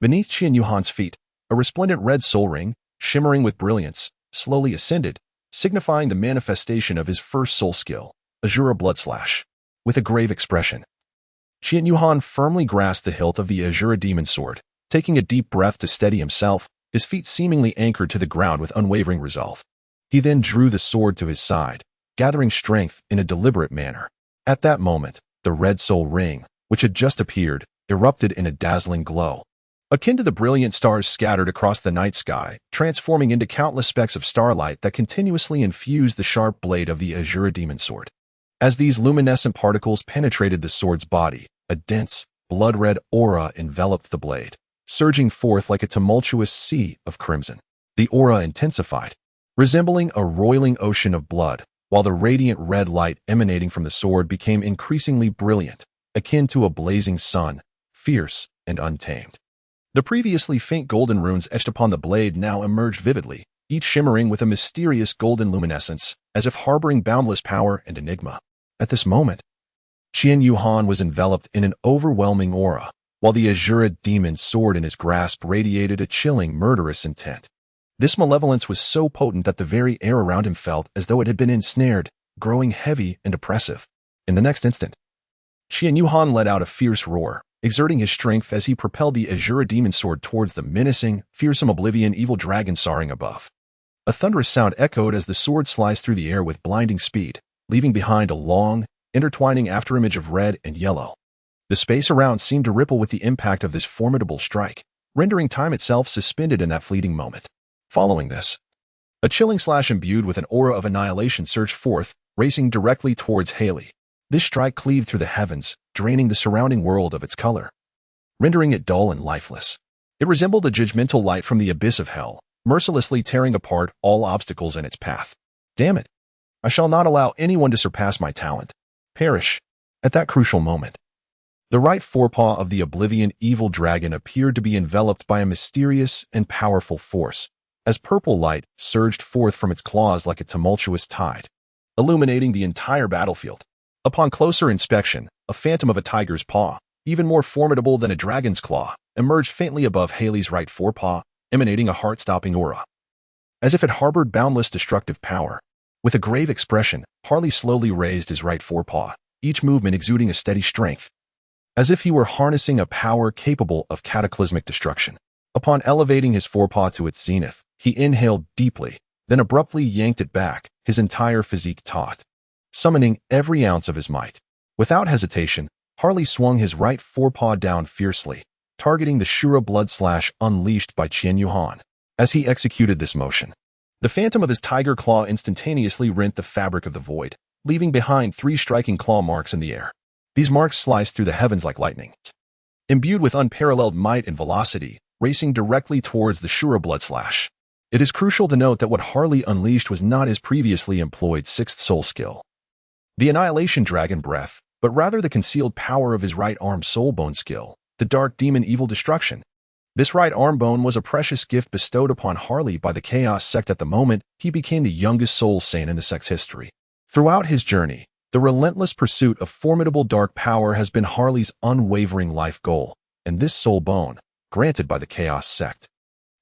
Beneath Qian Yuhan's feet, a resplendent red soul ring, shimmering with brilliance, slowly ascended, signifying the manifestation of his first soul skill, Azura Blood Slash. With a grave expression, Qian Yuhan firmly grasped the hilt of the Azura Demon Sword, taking a deep breath to steady himself, his feet seemingly anchored to the ground with unwavering resolve. He then drew the sword to his side, gathering strength in a deliberate manner. At that moment, the red soul ring, which had just appeared, erupted in a dazzling glow. Akin to the brilliant stars scattered across the night sky, transforming into countless specks of starlight that continuously infused the sharp blade of the Azura Demon Sword. As these luminescent particles penetrated the sword's body, a dense, blood-red aura enveloped the blade, surging forth like a tumultuous sea of crimson. The aura intensified, resembling a roiling ocean of blood, while the radiant red light emanating from the sword became increasingly brilliant, akin to a blazing sun, fierce and untamed. The previously faint golden runes etched upon the blade now emerged vividly, each shimmering with a mysterious golden luminescence, as if harboring boundless power and enigma. At this moment, Qian Yuhan was enveloped in an overwhelming aura, while the Azura Demon Sword in his grasp radiated a chilling, murderous intent. This malevolence was so potent that the very air around him felt as though it had been ensnared, growing heavy and oppressive. In the next instant, Qian Yuhan let out a fierce roar, exerting his strength as he propelled the Azura Demon Sword towards the menacing, fearsome Oblivion evil dragon soaring above. A thunderous sound echoed as the sword sliced through the air with blinding speed, leaving behind a long, intertwining afterimage of red and yellow. The space around seemed to ripple with the impact of this formidable strike, rendering time itself suspended in that fleeting moment. Following this, a chilling slash imbued with an aura of annihilation surged forth, racing directly towards Haley. This strike cleaved through the heavens, draining the surrounding world of its color, rendering it dull and lifeless. It resembled a judgmental light from the abyss of hell, mercilessly tearing apart all obstacles in its path. Damn it! I shall not allow anyone to surpass my talent. Perish. At that crucial moment, the right forepaw of the Oblivion evil dragon appeared to be enveloped by a mysterious and powerful force, as purple light surged forth from its claws like a tumultuous tide, illuminating the entire battlefield. Upon closer inspection, a phantom of a tiger's paw, even more formidable than a dragon's claw, emerged faintly above Haley's right forepaw, emanating a heart-stopping aura. As if it harbored boundless destructive power, with a grave expression, Harley slowly raised his right forepaw, each movement exuding a steady strength, as if he were harnessing a power capable of cataclysmic destruction. Upon elevating his forepaw to its zenith, he inhaled deeply, then abruptly yanked it back, his entire physique taut, summoning every ounce of his might. Without hesitation, Harley swung his right forepaw down fiercely, targeting the Shura blood slash unleashed by Qian Yuhan. As he executed this motion, the phantom of his tiger claw instantaneously rent the fabric of the void, leaving behind 3 striking claw marks in the air. These marks sliced through the heavens like lightning. Imbued with unparalleled might and velocity, racing directly towards the Shura blood slash. It is crucial to note that what Harley unleashed was not his previously employed 6th soul skill, the Annihilation Dragon Breath, but rather the concealed power of his right arm soul bone skill, the Dark Demon Evil Destruction. This right arm bone was a precious gift bestowed upon Harley by the Chaos Sect at the moment he became the youngest soul saint in the sect's history. Throughout his journey, the relentless pursuit of formidable dark power has been Harley's unwavering life goal, and this soul bone, granted by the Chaos Sect,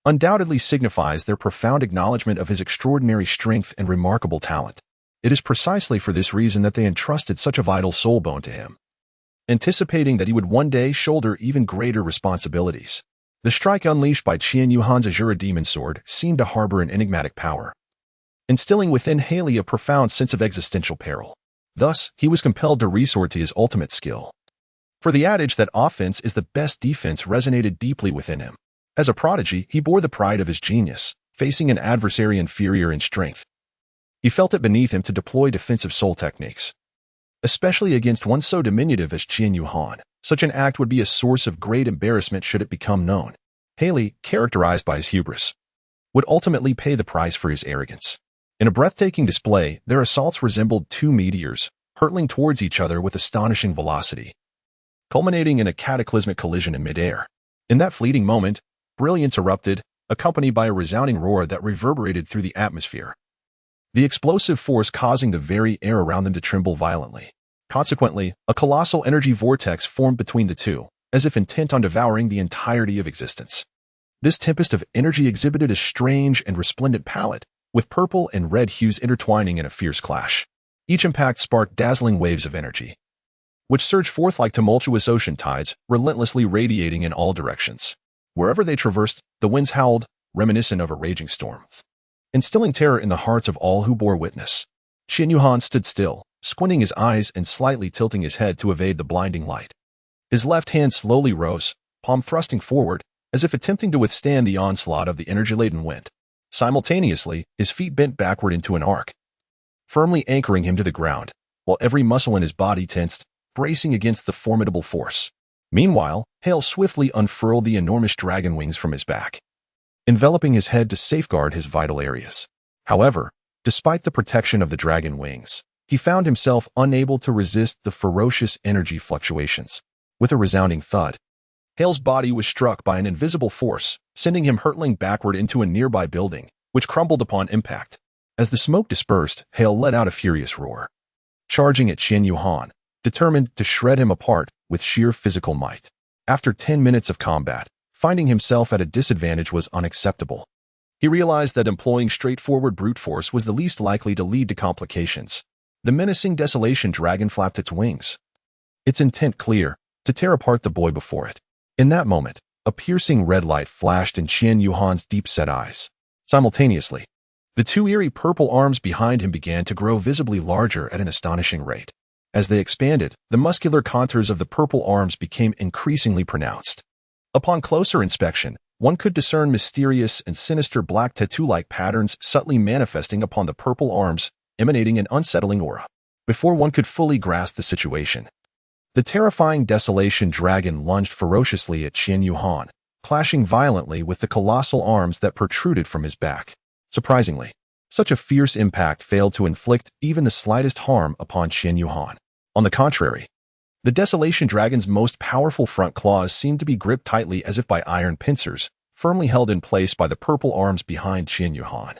undoubtedly signifies their profound acknowledgement of his extraordinary strength and remarkable talent. It is precisely for this reason that they entrusted such a vital soul bone to him, anticipating that he would one day shoulder even greater responsibilities. The strike unleashed by Qian Yuhan's Azura Demon Sword seemed to harbor an enigmatic power, instilling within Haley a profound sense of existential peril. Thus, he was compelled to resort to his ultimate skill. For the adage that offense is the best defense resonated deeply within him. As a prodigy, he bore the pride of his genius, facing an adversary inferior in strength. He felt it beneath him to deploy defensive soul techniques. especially against one so diminutive as Qian Yuhan. Such an act would be a source of great embarrassment should it become known. Haley, characterized by his hubris, would ultimately pay the price for his arrogance. In a breathtaking display, their assaults resembled two meteors, hurtling towards each other with astonishing velocity, culminating in a cataclysmic collision in midair. In that fleeting moment, brilliance erupted, accompanied by a resounding roar that reverberated through the atmosphere, the explosive force causing the very air around them to tremble violently. Consequently, a colossal energy vortex formed between the two, as if intent on devouring the entirety of existence. This tempest of energy exhibited a strange and resplendent palette, with purple and red hues intertwining in a fierce clash. Each impact sparked dazzling waves of energy, which surged forth like tumultuous ocean tides, relentlessly radiating in all directions. Wherever they traversed, the winds howled, reminiscent of a raging storm, instilling terror in the hearts of all who bore witness. Qian Yuhan stood still, squinting his eyes and slightly tilting his head to evade the blinding light. His left hand slowly rose, palm thrusting forward, as if attempting to withstand the onslaught of the energy-laden wind. Simultaneously, his feet bent backward into an arc, firmly anchoring him to the ground, while every muscle in his body tensed, bracing against the formidable force. Meanwhile, Hale swiftly unfurled the enormous dragon wings from his back, enveloping his head to safeguard his vital areas. However, despite the protection of the dragon wings, he found himself unable to resist the ferocious energy fluctuations. With a resounding thud, Hale's body was struck by an invisible force, sending him hurtling backward into a nearby building, which crumbled upon impact. As the smoke dispersed, Hale let out a furious roar, charging at Qian Yuhan, determined to shred him apart with sheer physical might. After 10 minutes of combat, finding himself at a disadvantage was unacceptable. He realized that employing straightforward brute force was the least likely to lead to complications. The menacing desolation dragon flapped its wings, its intent clear, to tear apart the boy before it. In that moment, a piercing red light flashed in Qian Yuhan's deep-set eyes. Simultaneously, the two eerie purple arms behind him began to grow visibly larger at an astonishing rate. As they expanded, the muscular contours of the purple arms became increasingly pronounced. Upon closer inspection, one could discern mysterious and sinister black tattoo-like patterns subtly manifesting upon the purple arms, emanating an unsettling aura. Before one could fully grasp the situation, the terrifying desolation dragon lunged ferociously at Qian Yuhan, clashing violently with the colossal arms that protruded from his back. Surprisingly, such a fierce impact failed to inflict even the slightest harm upon Qian Yuhan. On the contrary, the desolation dragon's most powerful front claws seemed to be gripped tightly as if by iron pincers, firmly held in place by the purple arms behind Qian Yuhan,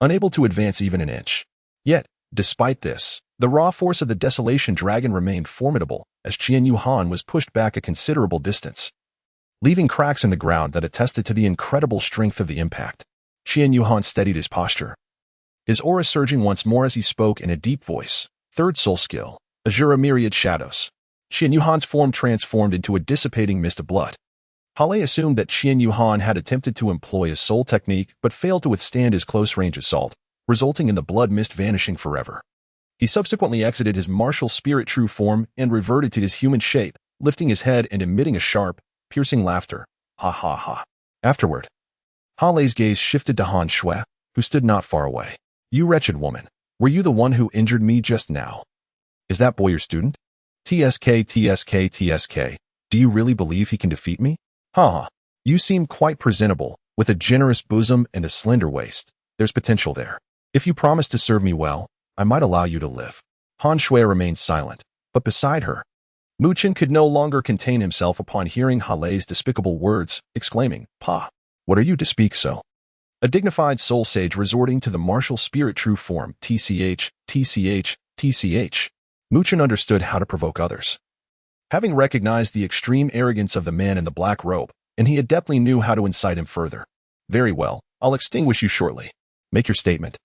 unable to advance even an inch. Yet, despite this, the raw force of the desolation dragon remained formidable as Qian Yuhan was pushed back a considerable distance, leaving cracks in the ground that attested to the incredible strength of the impact. Qian Yuhan steadied his posture, his aura surging once more as he spoke in a deep voice. Third soul skill, Azure Myriad Shadows. Qian Yuhan's form transformed into a dissipating mist of blood. Hale assumed that Qian Yuhan had attempted to employ a soul technique but failed to withstand his close-range assault, resulting in the blood mist vanishing forever. He subsequently exited his martial spirit true form and reverted to his human shape, lifting his head and emitting a sharp, piercing laughter. Ha ha ha. Afterward, Hale's gaze shifted to Han Shui, who stood not far away. You wretched woman, were you the one who injured me just now? Is that boy your student? TSK. Do you really believe he can defeat me? Ha. You seem quite presentable, with a generous bosom and a slender waist. There's potential there. If you promise to serve me well, I might allow you to live. Han Shui remained silent, but beside her, Mu Chen could no longer contain himself upon hearing Hale's despicable words, exclaiming, Pa, what are you to speak so? A dignified soul sage resorting to the martial spirit true form, TCH. Mu Chen understood how to provoke others, having recognized the extreme arrogance of the man in the black robe, and he adeptly knew how to incite him further. Very well, I'll extinguish you shortly. Make your statement.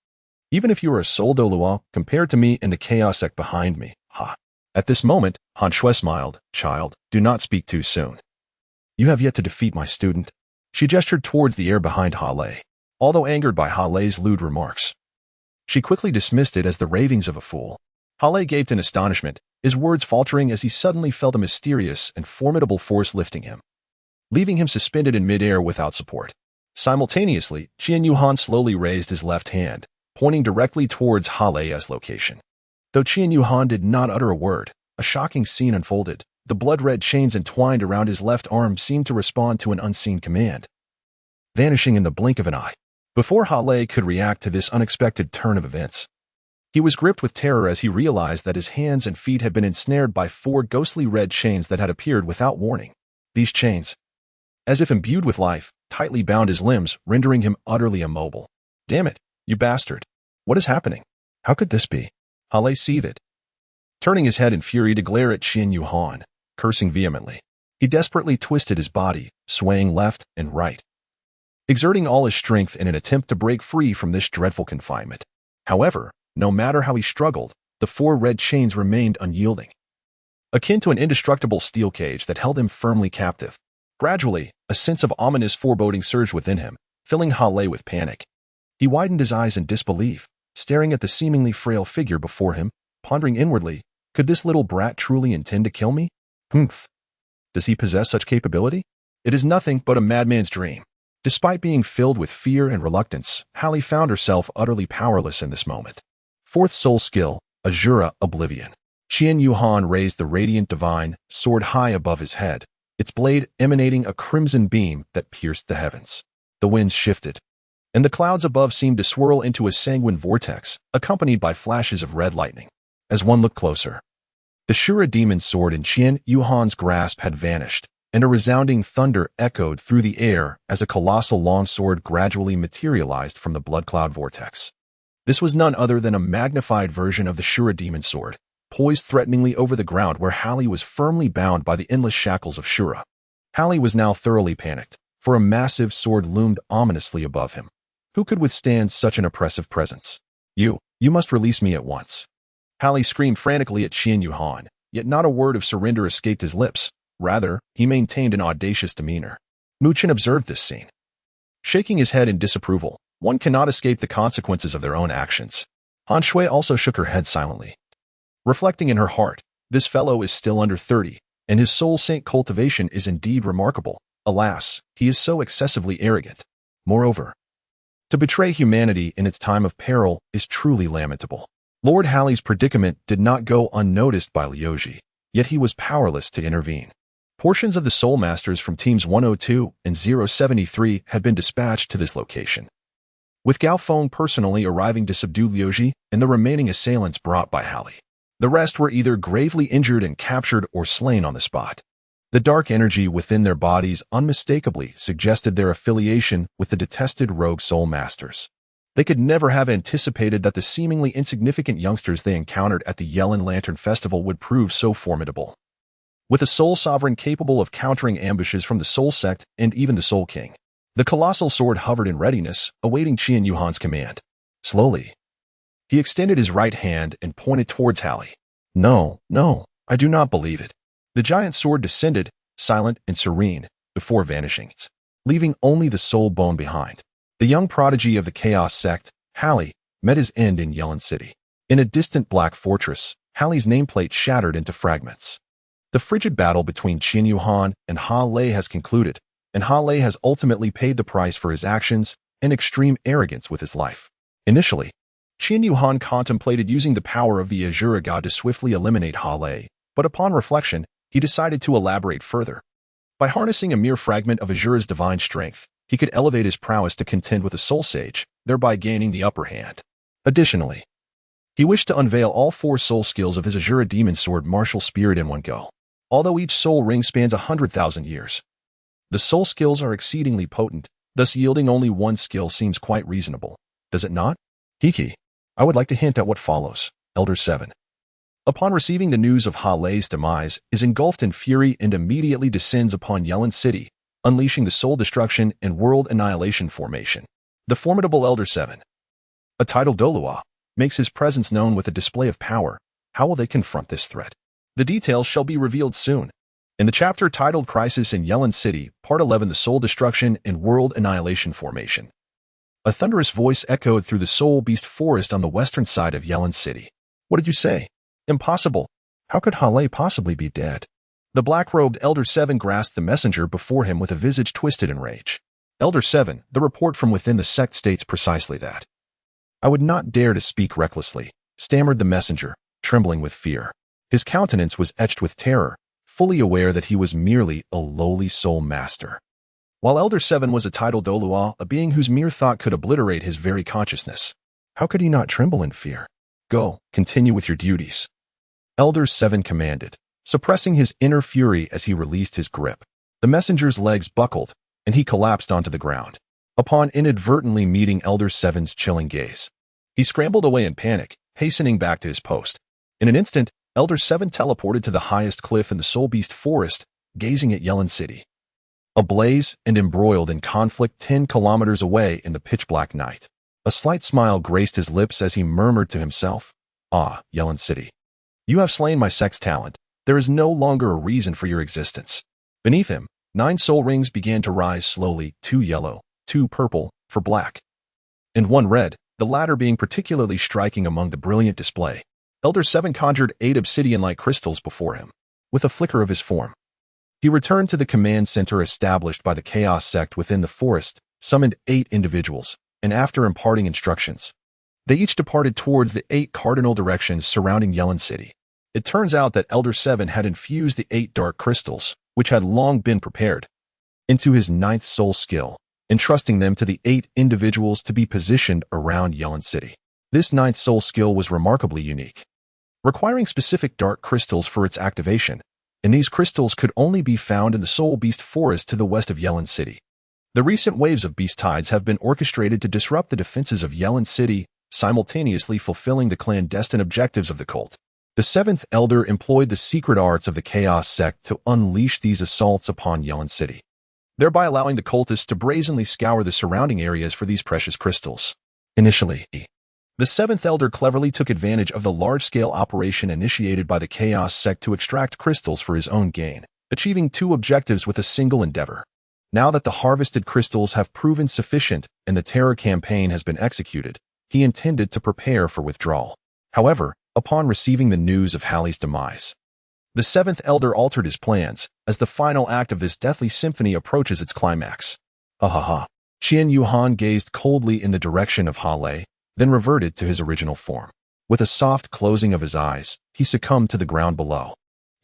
Even if you are a soul Douluo, compared to me and the chaos sect behind me, ha. At this moment, Han Shui smiled. Child, do not speak too soon. You have yet to defeat my student. She gestured towards the air behind Hale, although angered by Hale's lewd remarks. She quickly dismissed it as the ravings of a fool. Hale gaped in astonishment, his words faltering as he suddenly felt a mysterious and formidable force lifting him, leaving him suspended in midair without support. Simultaneously, Qian Yuhan slowly raised his left hand, pointing directly towards Hale's location. Though Qian Yuhan did not utter a word, a shocking scene unfolded. The blood-red chains entwined around his left arm seemed to respond to an unseen command, vanishing in the blink of an eye. Before Hale could react to this unexpected turn of events, he was gripped with terror as he realized that his hands and feet had been ensnared by 4 ghostly red chains that had appeared without warning. These chains, as if imbued with life, tightly bound his limbs, rendering him utterly immobile. "Damn it, you bastard. What is happening? How could this be?" Hale seethed, turning his head in fury to glare at Qian Yuhan, cursing vehemently. He desperately twisted his body, swaying left and right, exerting all his strength in an attempt to break free from this dreadful confinement. However, no matter how he struggled, the 4 red chains remained unyielding, akin to an indestructible steel cage that held him firmly captive. Gradually, a sense of ominous foreboding surged within him, filling Hale with panic. He widened his eyes in disbelief, staring at the seemingly frail figure before him, pondering inwardly, could this little brat truly intend to kill me? Humph. Does he possess such capability? It is nothing but a madman's dream. Despite being filled with fear and reluctance, Hale found herself utterly powerless in this moment. 4th soul skill, Azura Oblivion. Qian Yuhan raised the radiant divine sword high above his head, its blade emanating a crimson beam that pierced the heavens. The winds shifted, and the clouds above seemed to swirl into a sanguine vortex, accompanied by flashes of red lightning. As one looked closer, the Shura demon sword in Qian Yuhan's grasp had vanished, and a resounding thunder echoed through the air as a colossal longsword gradually materialized from the blood cloud vortex. This was none other than a magnified version of the Shura demon sword, poised threateningly over the ground where Hale was firmly bound by the endless shackles of Shura. Hale was now thoroughly panicked, for a massive sword loomed ominously above him. Who could withstand such an oppressive presence? You must release me at once." Hale screamed frantically at Qian Yuhan, yet not a word of surrender escaped his lips. Rather, he maintained an audacious demeanor. Muchen observed this scene, shaking his head in disapproval. One cannot escape the consequences of their own actions. Han Shui also shook her head silently, reflecting in her heart, this fellow is still under 30, and his soul saint cultivation is indeed remarkable. Alas, he is so excessively arrogant. Moreover, to betray humanity in its time of peril is truly lamentable. Lord Hale's predicament did not go unnoticed by Liuji, yet he was powerless to intervene. Portions of the Soul Masters from Teams 102 and 073 had been dispatched to this location, with Gao Feng personally arriving to subdue Liuji and the remaining assailants brought by Hale. The rest were either gravely injured and captured or slain on the spot. The dark energy within their bodies unmistakably suggested their affiliation with the detested rogue Soul Masters. They could never have anticipated that the seemingly insignificant youngsters they encountered at the Yellen Lantern Festival would prove so formidable. With a Soul Sovereign capable of countering ambushes from the Soul Sect and even the Soul King, the colossal sword hovered in readiness, awaiting Qian Yuhan's command. Slowly, he extended his right hand and pointed towards Hale. No, I do not believe it." The giant sword descended, silent and serene, before vanishing, leaving only the soul bone behind. The young prodigy of the Chaos Sect, Hale, met his end in Yellen City. In a distant black fortress, Hale's nameplate shattered into fragments. The frigid battle between Qian Yuhan and Hale has concluded, and Hale has ultimately paid the price for his actions and extreme arrogance with his life. Initially, Qian Yuhan contemplated using the power of the Azura God to swiftly eliminate Hale, but upon reflection, he decided to elaborate further. By harnessing a mere fragment of Azura's divine strength, he could elevate his prowess to contend with a soul sage, thereby gaining the upper hand. Additionally, he wished to unveil all 4 soul skills of his Azura demon sword martial spirit in one go. Although each soul ring spans 100,000 years, the soul skills are exceedingly potent, thus yielding only one skill seems quite reasonable. Does it not? Hiki, I would like to hint at what follows. Elder 7. Upon receiving the news of Hale's demise, is engulfed in fury and immediately descends upon Yellen City, unleashing the soul destruction and world annihilation formation. The formidable Elder 7, a titled Douluo, makes his presence known with a display of power. How will they confront this threat? The details shall be revealed soon. In the chapter titled Crisis in Yellen City, Part 11, the Soul Destruction and World Annihilation Formation, a thunderous voice echoed through the Soul Beast Forest on the western side of Yellen City. What did you say? Impossible. How could Hale possibly be dead? The black-robed Elder 7 grasped the messenger before him with a visage twisted in rage. Elder 7, the report from within the sect states precisely that. I would not dare to speak recklessly, stammered the messenger, trembling with fear. His countenance was etched with terror, fully aware that he was merely a lowly soul master. While Elder Seven was a titled Douluo, a being whose mere thought could obliterate his very consciousness. How could he not tremble in fear? Go, continue with your duties. Elder Seven commanded, suppressing his inner fury as he released his grip. The messenger's legs buckled, and he collapsed onto the ground. Upon inadvertently meeting Elder Seven's chilling gaze, he scrambled away in panic, hastening back to his post. In an instant, Elder Seven teleported to the highest cliff in the Soul Beast Forest, gazing at Yellen City. Ablaze and embroiled in conflict 10 kilometers away in the pitch-black night. A slight smile graced his lips as he murmured to himself, "Ah, Yellen City. You have slain my sex talent. There is no longer a reason for your existence." Beneath him, 9 soul rings began to rise slowly, 2 yellow, 2 purple, for black, and 1 red, the latter being particularly striking among the brilliant display. Elder Seven conjured 8 obsidian-like crystals before him. With a flicker of his form, he returned to the command center established by the Chaos Sect within the forest, summoned 8 individuals, and after imparting instructions, they each departed towards the 8 cardinal directions surrounding Yellen City. It turns out that Elder Seven had infused the 8 dark crystals, which had long been prepared, into his 9th soul skill, entrusting them to the 8 individuals to be positioned around Yellen City. This 9th soul skill was remarkably unique, requiring specific dark crystals for its activation, and these crystals could only be found in the Soul Beast Forest to the west of Yellen City. The recent waves of beast tides have been orchestrated to disrupt the defenses of Yellen City, simultaneously fulfilling the clandestine objectives of the cult. The 7th Elder employed the secret arts of the Chaos Sect to unleash these assaults upon Yellen City, thereby allowing the cultists to brazenly scour the surrounding areas for these precious crystals. Initially, the 7th Elder cleverly took advantage of the large-scale operation initiated by the Chaos Sect to extract crystals for his own gain, achieving 2 objectives with a single endeavor. Now that the harvested crystals have proven sufficient and the terror campaign has been executed, he intended to prepare for withdrawal. However, upon receiving the news of Hallie's demise, the 7th Elder altered his plans as the final act of this deathly symphony approaches its climax. Ha ha ha. Qian Yuhan gazed coldly in the direction of Halle, then reverted to his original form. With a soft closing of his eyes, he succumbed to the ground below.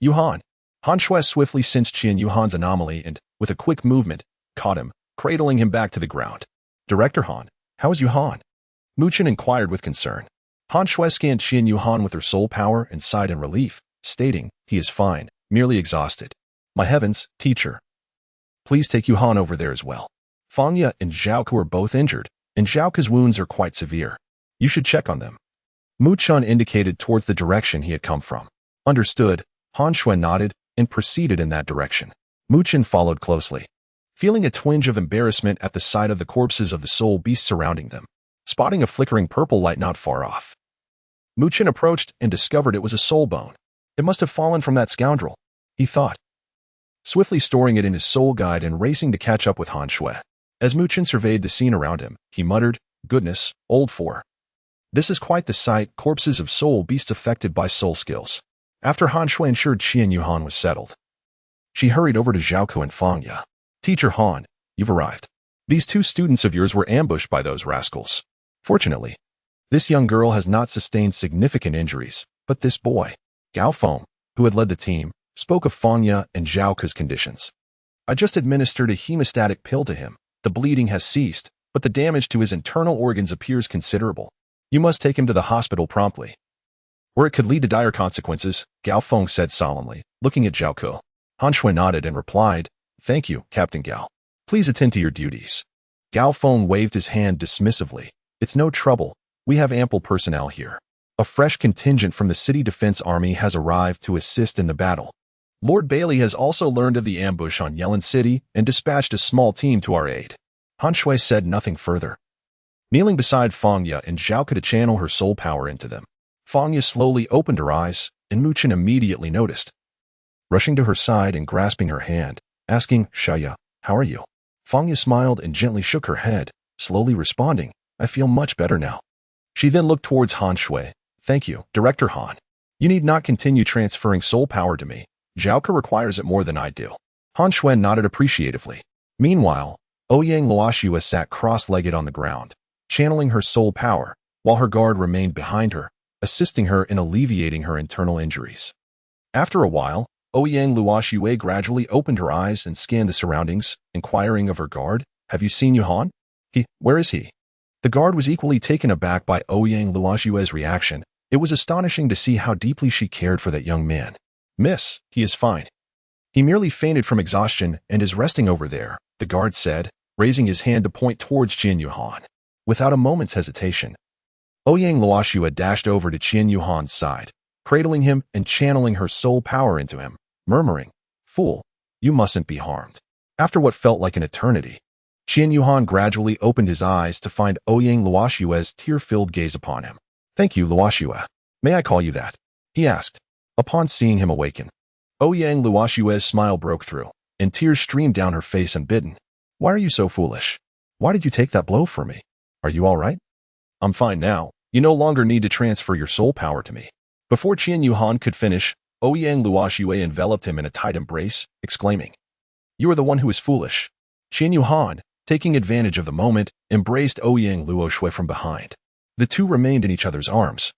Yuhan. Han Shui swiftly sensed Qian Yuhan's anomaly and, with a quick movement, caught him, cradling him back to the ground. Director Han, how is Yuhan? Mu Chen inquired with concern. Han Shui scanned Qian Yuhan with her soul power and sighed in relief, stating, "He is fine, merely exhausted. My heavens, teacher. Please take Yuhan over there as well. Fangya and Zhaoku are both injured, and Zhaoku's wounds are quite severe. You should check on them." Mu Chen indicated towards the direction he had come from. Understood, Han Shui nodded and proceeded in that direction. Mu Chen followed closely, feeling a twinge of embarrassment at the sight of the corpses of the soul beasts surrounding them, spotting a flickering purple light not far off. Mu Chen approached and discovered it was a soul bone. It must have fallen from that scoundrel, he thought, swiftly storing it in his soul guide and racing to catch up with Han Shui. As Mu Chen surveyed the scene around him, he muttered, "Goodness, old four. This is quite the sight, corpses of soul beasts affected by soul skills." After Han Shui ensured Qian Yuhan was settled, she hurried over to Zhaoku and Fangya. "Teacher Han, you've arrived. These 2 students of yours were ambushed by those rascals. Fortunately, this young girl has not sustained significant injuries, but this boy," Gao Feng, who had led the team, spoke of Fangya and Zhaoku's conditions. "I just administered a hemostatic pill to him. The bleeding has ceased, but the damage to his internal organs appears considerable. You must take him to the hospital promptly, or it could lead to dire consequences," Gao Feng said solemnly, looking at Zhaoku. Han Shui nodded and replied, "Thank you, Captain Gao. Please attend to your duties." Gao Feng waved his hand dismissively. "It's no trouble. We have ample personnel here. A fresh contingent from the City Defense Army has arrived to assist in the battle. Lord Bailey has also learned of the ambush on Yellen City and dispatched a small team to our aid." Han Shui said nothing further, kneeling beside Fangya and Zhaoku to channel her soul power into them. Fangya slowly opened her eyes, and Mu Chen immediately noticed, rushing to her side and grasping her hand, asking, "Shaya, how are you?" Fangya smiled and gently shook her head, slowly responding, "I feel much better now." She then looked towards Han Shui. "Thank you, Director Han. You need not continue transferring soul power to me. Zhaoku requires it more than I do." Han Shui nodded appreciatively. Meanwhile, Ouyang Luoshua sat cross-legged on the ground, channeling her soul power, while her guard remained behind her, assisting her in alleviating her internal injuries. After a while, Ouyang Luoxue gradually opened her eyes and scanned the surroundings, inquiring of her guard, "Have you seen Yuhan? Where is he?" The guard was equally taken aback by Ouyang Luoxue's reaction. It was astonishing to see how deeply she cared for that young man. "Miss, he is fine. He merely fainted from exhaustion and is resting over there," the guard said, raising his hand to point towards Qian Yuhan. Without a moment's hesitation, Ouyang Luoxue dashed over to Qian Yuhan's side, cradling him and channeling her soul power into him, murmuring, "Fool, you mustn't be harmed." After what felt like an eternity, Qian Yuhan gradually opened his eyes to find Ouyang Luoxue's tear-filled gaze upon him. "Thank you, Luoxue. May I call you that?" he asked, upon seeing him awaken. Ouyang Luoxue's smile broke through, and tears streamed down her face unbidden. "Why are you so foolish? Why did you take that blow for me? Are you all right?" "I'm fine now. You no longer need to transfer your soul power to me." Before Qian Yuhan could finish, Ouyang Luoxue enveloped him in a tight embrace, exclaiming, "You are the one who is foolish." Qian Yuhan, taking advantage of the moment, embraced Ouyang Luoxue from behind. The two remained in each other's arms,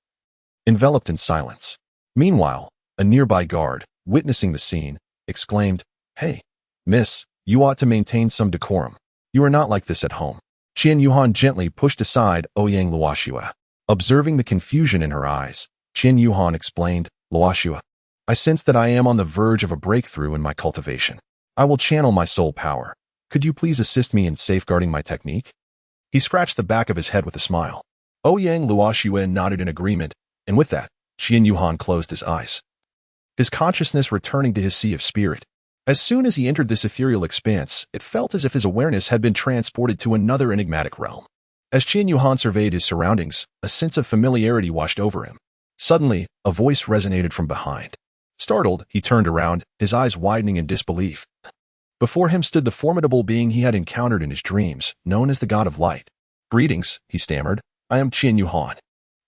enveloped in silence. Meanwhile, a nearby guard, witnessing the scene, exclaimed, "Hey, miss, you ought to maintain some decorum. You are not like this at home." Qian Yuhan gently pushed aside Ouyang Luoxue. Observing the confusion in her eyes, Qian Yuhan explained, "Luoxue, I sense that I am on the verge of a breakthrough in my cultivation. I will channel my soul power. Could you please assist me in safeguarding my technique?" He scratched the back of his head with a smile. Ouyang Luoxue nodded in agreement, and with that, Qian Yuhan closed his eyes, his consciousness returning to his sea of spirit. As soon as he entered this ethereal expanse, it felt as if his awareness had been transported to another enigmatic realm. As Qian Yuhan surveyed his surroundings, a sense of familiarity washed over him. Suddenly, a voice resonated from behind. Startled, he turned around, his eyes widening in disbelief. Before him stood the formidable being he had encountered in his dreams, known as the God of Light. "Greetings," he stammered. "I am Qian Yuhan."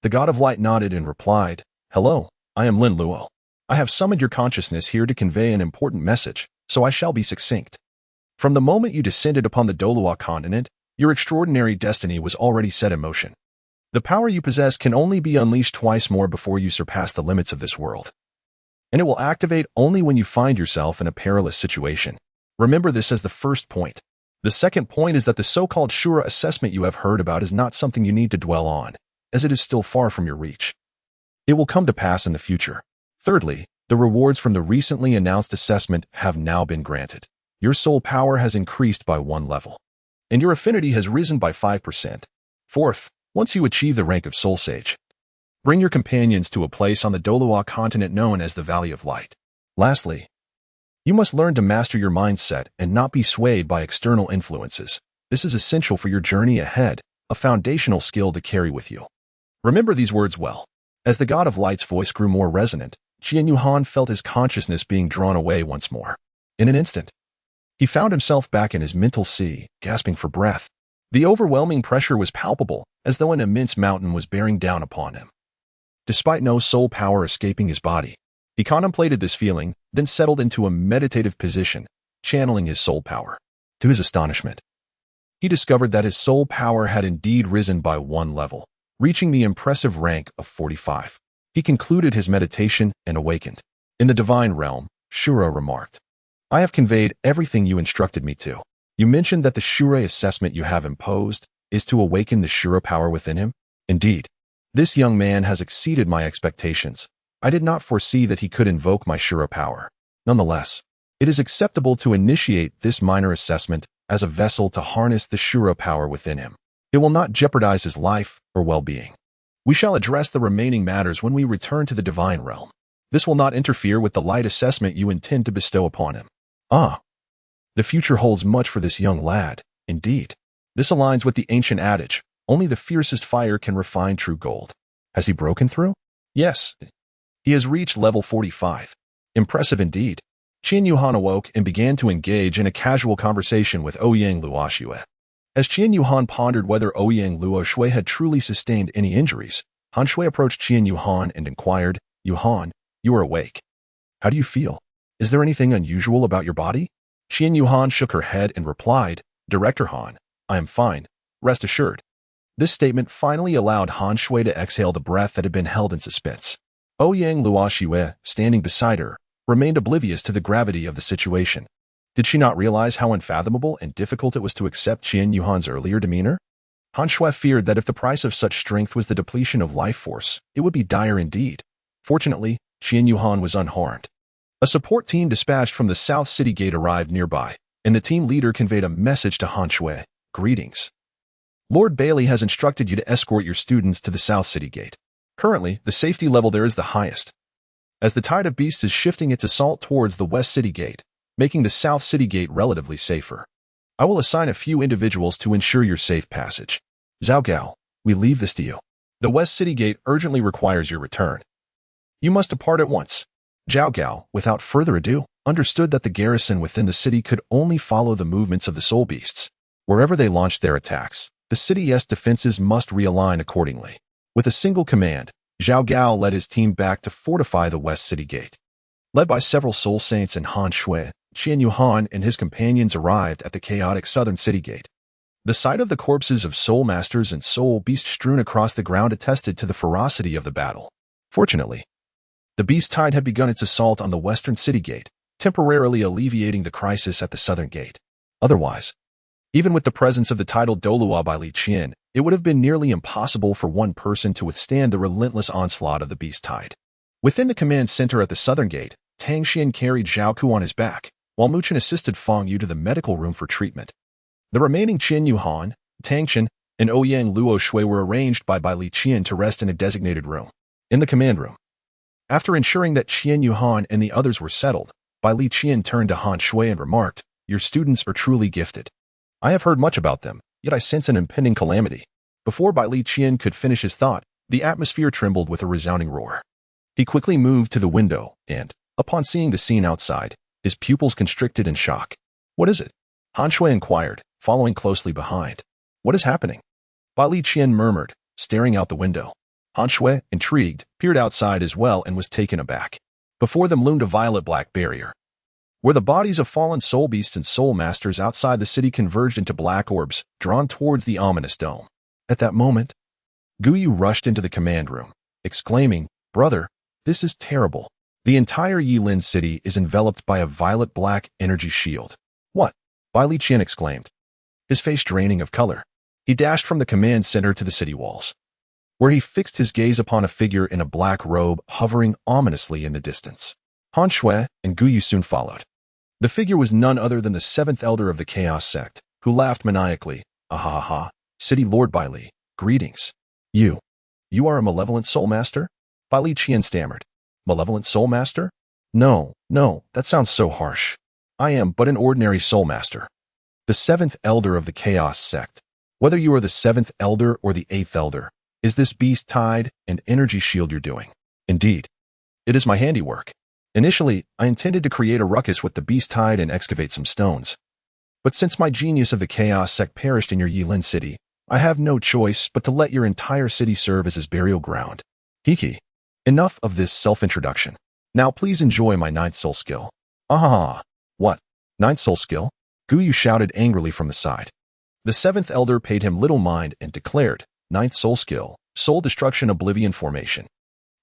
The God of Light nodded and replied, "Hello, I am Lin Luo. I have summoned your consciousness here to convey an important message, so I shall be succinct. From the moment you descended upon the Douluo continent, your extraordinary destiny was already set in motion. The power you possess can only be unleashed twice more before you surpass the limits of this world. And it will activate only when you find yourself in a perilous situation. Remember this as the first point. The second point is that the so-called Shura assessment you have heard about is not something you need to dwell on, as it is still far from your reach. It will come to pass in the future. Thirdly, the rewards from the recently announced assessment have now been granted. Your soul power has increased by 1 level, and your affinity has risen by 5%. Fourth, once you achieve the rank of Soul Sage, bring your companions to a place on the Douluo continent known as the Valley of Light. Lastly, you must learn to master your mindset and not be swayed by external influences. This is essential for your journey ahead, a foundational skill to carry with you. Remember these words well." As the God of Light's voice grew more resonant, Qian Yuhan felt his consciousness being drawn away once more. In an instant, he found himself back in his mental sea, gasping for breath. The overwhelming pressure was palpable, as though an immense mountain was bearing down upon him. Despite no soul power escaping his body, he contemplated this feeling, then settled into a meditative position, channeling his soul power. To his astonishment, he discovered that his soul power had indeed risen by 1 level, reaching the impressive rank of 45. He concluded his meditation and awakened. In the divine realm, Shura remarked, "I have conveyed everything you instructed me to. You mentioned that the Shura assessment you have imposed is to awaken the Shura power within him. Indeed, this young man has exceeded my expectations. I did not foresee that he could invoke my Shura power. Nonetheless, it is acceptable to initiate this minor assessment as a vessel to harness the Shura power within him. It will not jeopardize his life or well-being. We shall address the remaining matters when we return to the divine realm. This will not interfere with the light assessment you intend to bestow upon him." Ah, the future holds much for this young lad, indeed. This aligns with the ancient adage, only the fiercest fire can refine true gold. Has he broken through? Yes. He has reached level 45. Impressive indeed. Qian Yuhan awoke and began to engage in a casual conversation with Ouyang Luoxue. As Qian Yuhan pondered whether Ouyang Luoxue had truly sustained any injuries, Han Shui approached Qian Yuhan and inquired, "Yuhan, you are awake. How do you feel? Is there anything unusual about your body?" Qian Yuhan shook her head and replied, "Director Han, I am fine. Rest assured." This statement finally allowed Han Shui to exhale the breath that had been held in suspense. Ouyang Luoxue, standing beside her, remained oblivious to the gravity of the situation. Did she not realize how unfathomable and difficult it was to accept Qian Yuhan's earlier demeanor? Han Shui feared that if the price of such strength was the depletion of life force, it would be dire indeed. Fortunately, Qian Yuhan was unharmed. A support team dispatched from the South City Gate arrived nearby, and the team leader conveyed a message to Han Shui. Greetings. Lord Bailey has instructed you to escort your students to the South City Gate. Currently, the safety level there is the highest, as the tide of beasts is shifting its assault towards the West City Gate, making the South City Gate relatively safer. I will assign a few individuals to ensure your safe passage. Zhao Gao, we leave this to you. The West City Gate urgently requires your return. You must depart at once. Zhao Gao, without further ado, understood that the garrison within the city could only follow the movements of the soul beasts. Wherever they launched their attacks, the city's defenses must realign accordingly. With a single command, Zhao Gao led his team back to fortify the West City Gate. Led by several soul saints and Han Shui, Qian Yuhan and his companions arrived at the chaotic southern city gate. The sight of the corpses of soul masters and soul beasts strewn across the ground attested to the ferocity of the battle. Fortunately, the beast tide had begun its assault on the western city gate, temporarily alleviating the crisis at the southern gate. Otherwise, even with the presence of the titled Douluo by Li Qian, it would have been nearly impossible for one person to withstand the relentless onslaught of the beast tide. Within the command center at the southern gate, Tang Xian carried Zhao Ku on his back, while Mu Chen assisted Fang Yu to the medical room for treatment. The remaining Qian Yuhan, Tang Chen, and Ouyang Luo Shui were arranged by Li Qian to rest in a designated room, in the command room. After ensuring that Qian Yuhan and the others were settled, Li Qian turned to Han Shui and remarked, "Your students are truly gifted. I have heard much about them, yet I sense an impending calamity." Before Li Qian could finish his thought, the atmosphere trembled with a resounding roar. He quickly moved to the window and, upon seeing the scene outside, his pupils constricted in shock. "What is it?" Han Shui inquired, following closely behind. "What is happening?" Li Qian murmured, staring out the window. Han Shui, intrigued, peered outside as well and was taken aback. Before them loomed a violet-black barrier, where the bodies of fallen soul beasts and soul masters outside the city converged into black orbs, drawn towards the ominous dome. At that moment, Guyu rushed into the command room, exclaiming, "Brother, this is terrible. The entire Yilin city is enveloped by a violet-black energy shield." "What?" Li Qian exclaimed, his face draining of color. He dashed from the command center to the city walls, where he fixed his gaze upon a figure in a black robe hovering ominously in the distance. Han Shui and Guyu soon followed. The figure was none other than the seventh elder of the Chaos sect, who laughed maniacally. "Ahaha, City Lord Bailey, greetings. You are a malevolent soul master?" Li Qian stammered. "Malevolent soul master? No, that sounds so harsh. I am but an ordinary soul master. The seventh elder of the Chaos sect. Whether you are the seventh elder or the eighth elder, is this beast tide and energy shield you're doing? Indeed, it is my handiwork. Initially, I intended to create a ruckus with the beast tide and excavate some stones. But since my genius of the Chaos sect perished in your Yilin city, I have no choice but to let your entire city serve as his burial ground. Hiki. Enough of this self-introduction. Now please enjoy my ninth soul skill." "Ah, what? Ninth soul skill?" Guyu shouted angrily from the side. The seventh elder paid him little mind and declared, "Ninth soul skill, Soul Destruction Oblivion Formation."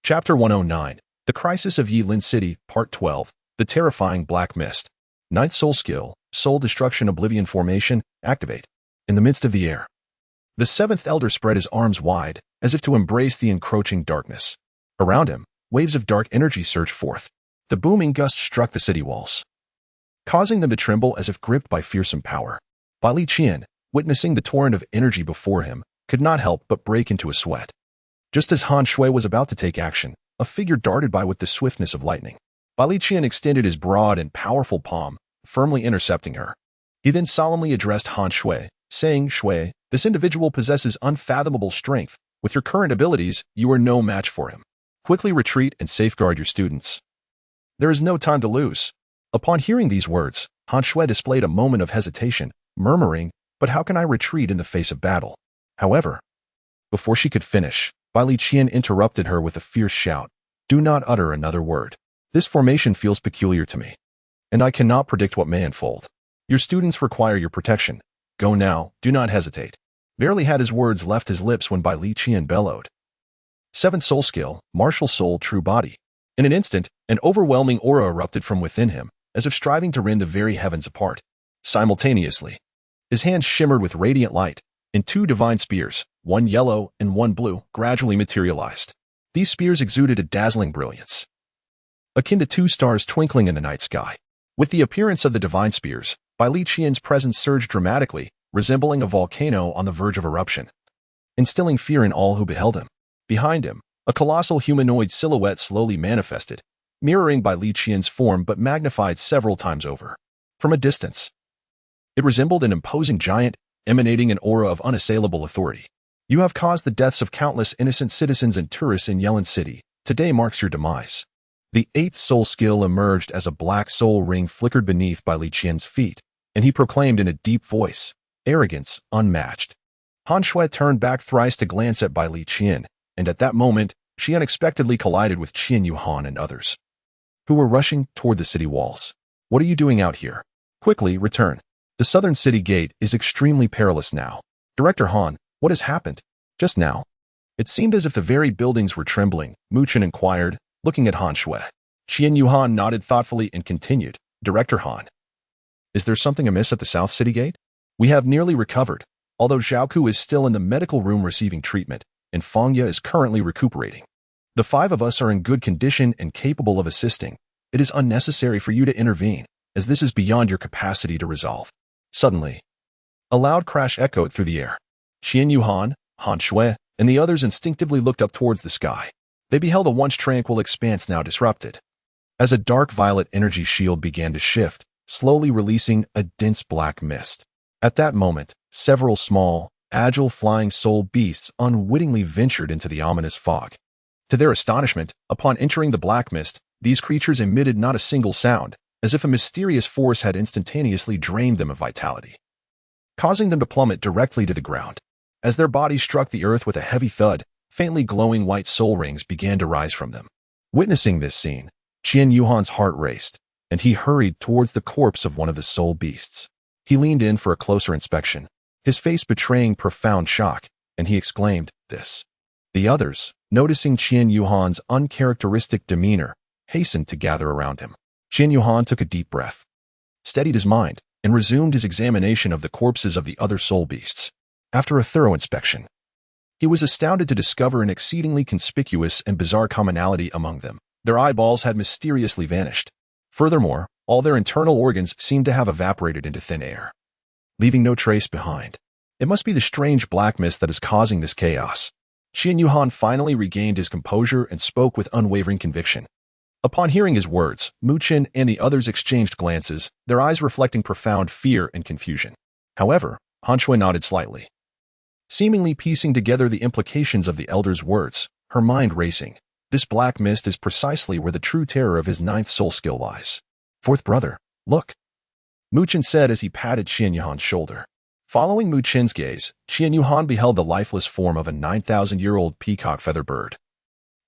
Chapter 109, The Crisis of Yilin City, Part 12, The Terrifying Black Mist. Ninth soul skill, Soul Destruction Oblivion Formation, activate. In the midst of the air, the seventh elder spread his arms wide, as if to embrace the encroaching darkness. Around him, waves of dark energy surged forth. The booming gust struck the city walls, causing them to tremble as if gripped by fearsome power. Li Qian, witnessing the torrent of energy before him, could not help but break into a sweat. Just as Han Shui was about to take action, a figure darted by with the swiftness of lightning. Li Qian extended his broad and powerful palm, firmly intercepting her. He then solemnly addressed Han Shui, saying, "Shui, this individual possesses unfathomable strength. With your current abilities, you are no match for him. Quickly retreat and safeguard your students. There is no time to lose." Upon hearing these words, Han Shui displayed a moment of hesitation, murmuring, "But how can I retreat in the face of battle?" However, before she could finish, Li Qian interrupted her with a fierce shout, "Do not utter another word. This formation feels peculiar to me, and I cannot predict what may unfold. Your students require your protection. Go now, do not hesitate." Barely had his words left his lips when Bai Li Qian bellowed. Seventh soul skill, martial soul, true body. In an instant, an overwhelming aura erupted from within him, as if striving to rend the very heavens apart. Simultaneously, his hands shimmered with radiant light, and two divine spears, one yellow and one blue, gradually materialized. These spears exuded a dazzling brilliance, akin to two stars twinkling in the night sky. With the appearance of the divine spears, Bai Li Qian's presence surged dramatically, resembling a volcano on the verge of eruption, instilling fear in all who beheld him. Behind him, a colossal humanoid silhouette slowly manifested, mirroring Bai Li Qian's form but magnified several times over. From a distance, it resembled an imposing giant, emanating an aura of unassailable authority. You have caused the deaths of countless innocent citizens and tourists in Yelin City. Today marks your demise. The eighth soul skill emerged as a black soul ring flickered beneath Bai Li Qian's feet, and he proclaimed in a deep voice, arrogance unmatched. Han Shui turned back thrice to glance at Bai Li Qian, and at that moment, she unexpectedly collided with Qian Yuhan and others, who were rushing toward the city walls. What are you doing out here? Quickly, return. The southern city gate is extremely perilous now. Director Han, what has happened? Just now. It seemed as if the very buildings were trembling, Mu Chen inquired, looking at Han Shui. Qian Yuhan nodded thoughtfully and continued, Director Han, is there something amiss at the south city gate? We have nearly recovered, although Zhaoku is still in the medical room receiving treatment, and Fangya is currently recuperating. The five of us are in good condition and capable of assisting. It is unnecessary for you to intervene, as this is beyond your capacity to resolve. Suddenly, a loud crash echoed through the air. Qian Yuhan, Han Shui, and the others instinctively looked up towards the sky. They beheld a once tranquil expanse now disrupted, as a dark violet energy shield began to shift, slowly releasing a dense black mist. At that moment, several small, agile flying soul beasts unwittingly ventured into the ominous fog. To their astonishment, upon entering the black mist, these creatures emitted not a single sound, as if a mysterious force had instantaneously drained them of vitality, causing them to plummet directly to the ground. As their bodies struck the earth with a heavy thud, faintly glowing white soul rings began to rise from them. Witnessing this scene, Qian Yuhan's heart raced, and he hurried towards the corpse of one of the soul beasts. He leaned in for a closer inspection, his face betraying profound shock, and he exclaimed, "This." The others, noticing Qian Yuhan's uncharacteristic demeanor, hastened to gather around him. Qian Yuhan took a deep breath, steadied his mind, and resumed his examination of the corpses of the other soul beasts. After a thorough inspection, he was astounded to discover an exceedingly conspicuous and bizarre commonality among them. Their eyeballs had mysteriously vanished. Furthermore, all their internal organs seemed to have evaporated into thin air, leaving no trace behind. It must be the strange black mist that is causing this chaos. Qian Yuhan finally regained his composure and spoke with unwavering conviction. Upon hearing his words, Mu Chen and the others exchanged glances, their eyes reflecting profound fear and confusion. However, Han Shui nodded slightly, seemingly piecing together the implications of the elder's words, her mind racing. This black mist is precisely where the true terror of his ninth soul skill lies. Fourth brother, look, Mu Chen said as he patted Qian Yuhan's shoulder. Following Mu Chen's gaze, Qian Yuhan beheld the lifeless form of a 9,000-year-old peacock feather bird,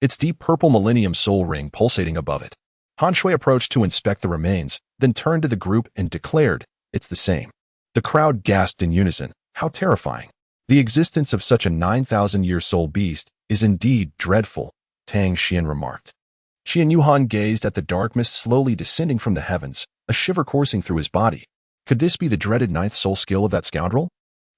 its deep purple millennium soul ring pulsating above it. Han Shui approached to inspect the remains, then turned to the group and declared, "It's the same." The crowd gasped in unison. How terrifying. The existence of such a 9,000-year soul beast is indeed dreadful, Tang Xian remarked. Qian Yuhan gazed at the dark mist slowly descending from the heavens, a shiver coursing through his body. Could this be the dreaded ninth soul skill of that scoundrel?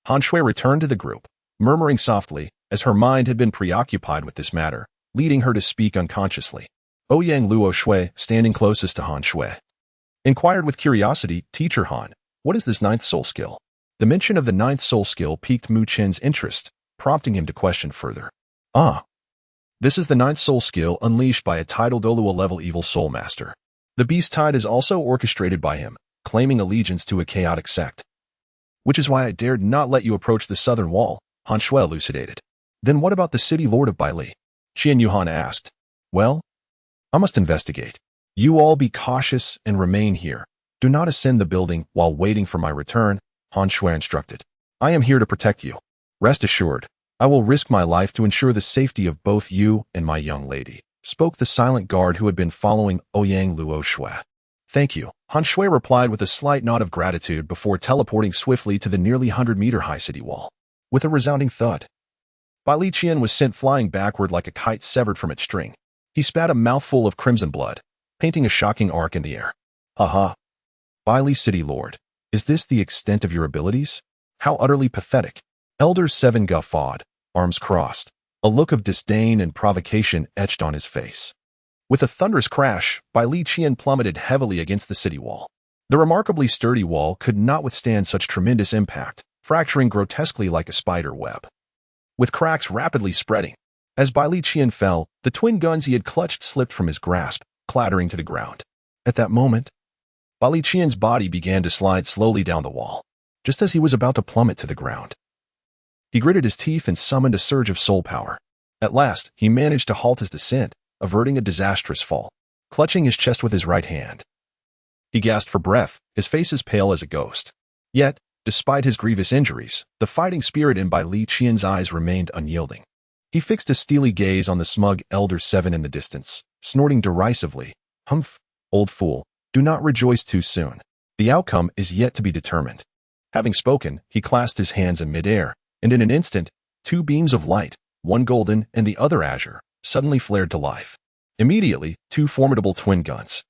Han Shui returned to the group, murmuring softly, as her mind had been preoccupied with this matter, leading her to speak unconsciously. Ouyang Luo Shui, standing closest to Han Shui, inquired with curiosity, "Teacher Han, what is this ninth soul skill?" The mention of the ninth soul skill piqued Mu Chen's interest, prompting him to question further. This is the ninth soul skill unleashed by a tidal Douluo level evil soul master. The beast tide is also orchestrated by him, claiming allegiance to a chaotic sect. Which is why I dared not let you approach the southern wall, Han Shui elucidated. Then what about the city lord of Bai Li? Qian Yuhan asked. Well, I must investigate. You all be cautious and remain here. Do not ascend the building while waiting for my return, Han Shui instructed. I am here to protect you. Rest assured, I will risk my life to ensure the safety of both you and my young lady, spoke the silent guard who had been following Ouyang Luo Shui. Thank you, Han Shui replied with a slight nod of gratitude before teleporting swiftly to the nearly 100-meter high city wall. With a resounding thud, Bai Li Qian was sent flying backward like a kite severed from its string. He spat a mouthful of crimson blood, painting a shocking arc in the air. Ha ha! Bai Li City Lord, is this the extent of your abilities? How utterly pathetic! Elder Seven guffawed, arms crossed, a look of disdain and provocation etched on his face. With a thunderous crash, Bai Li Qian plummeted heavily against the city wall. The remarkably sturdy wall could not withstand such tremendous impact, fracturing grotesquely like a spider web. With cracks rapidly spreading, as Bai Li Qian fell, the twin guns he had clutched slipped from his grasp, clattering to the ground. At that moment, Bai Li Qian's body began to slide slowly down the wall, just as he was about to plummet to the ground. He gritted his teeth and summoned a surge of soul power. At last, he managed to halt his descent, averting a disastrous fall, clutching his chest with his right hand. He gasped for breath, his face as pale as a ghost. Yet, despite his grievous injuries, the fighting spirit in Bai Li Qian's eyes remained unyielding. He fixed a steely gaze on the smug Elder Seven in the distance, snorting derisively, "Humph, old fool, do not rejoice too soon. The outcome is yet to be determined." Having spoken, he clasped his hands in midair, and in an instant, two beams of light, one golden and the other azure, suddenly flared to life. Immediately, two formidable twin guns,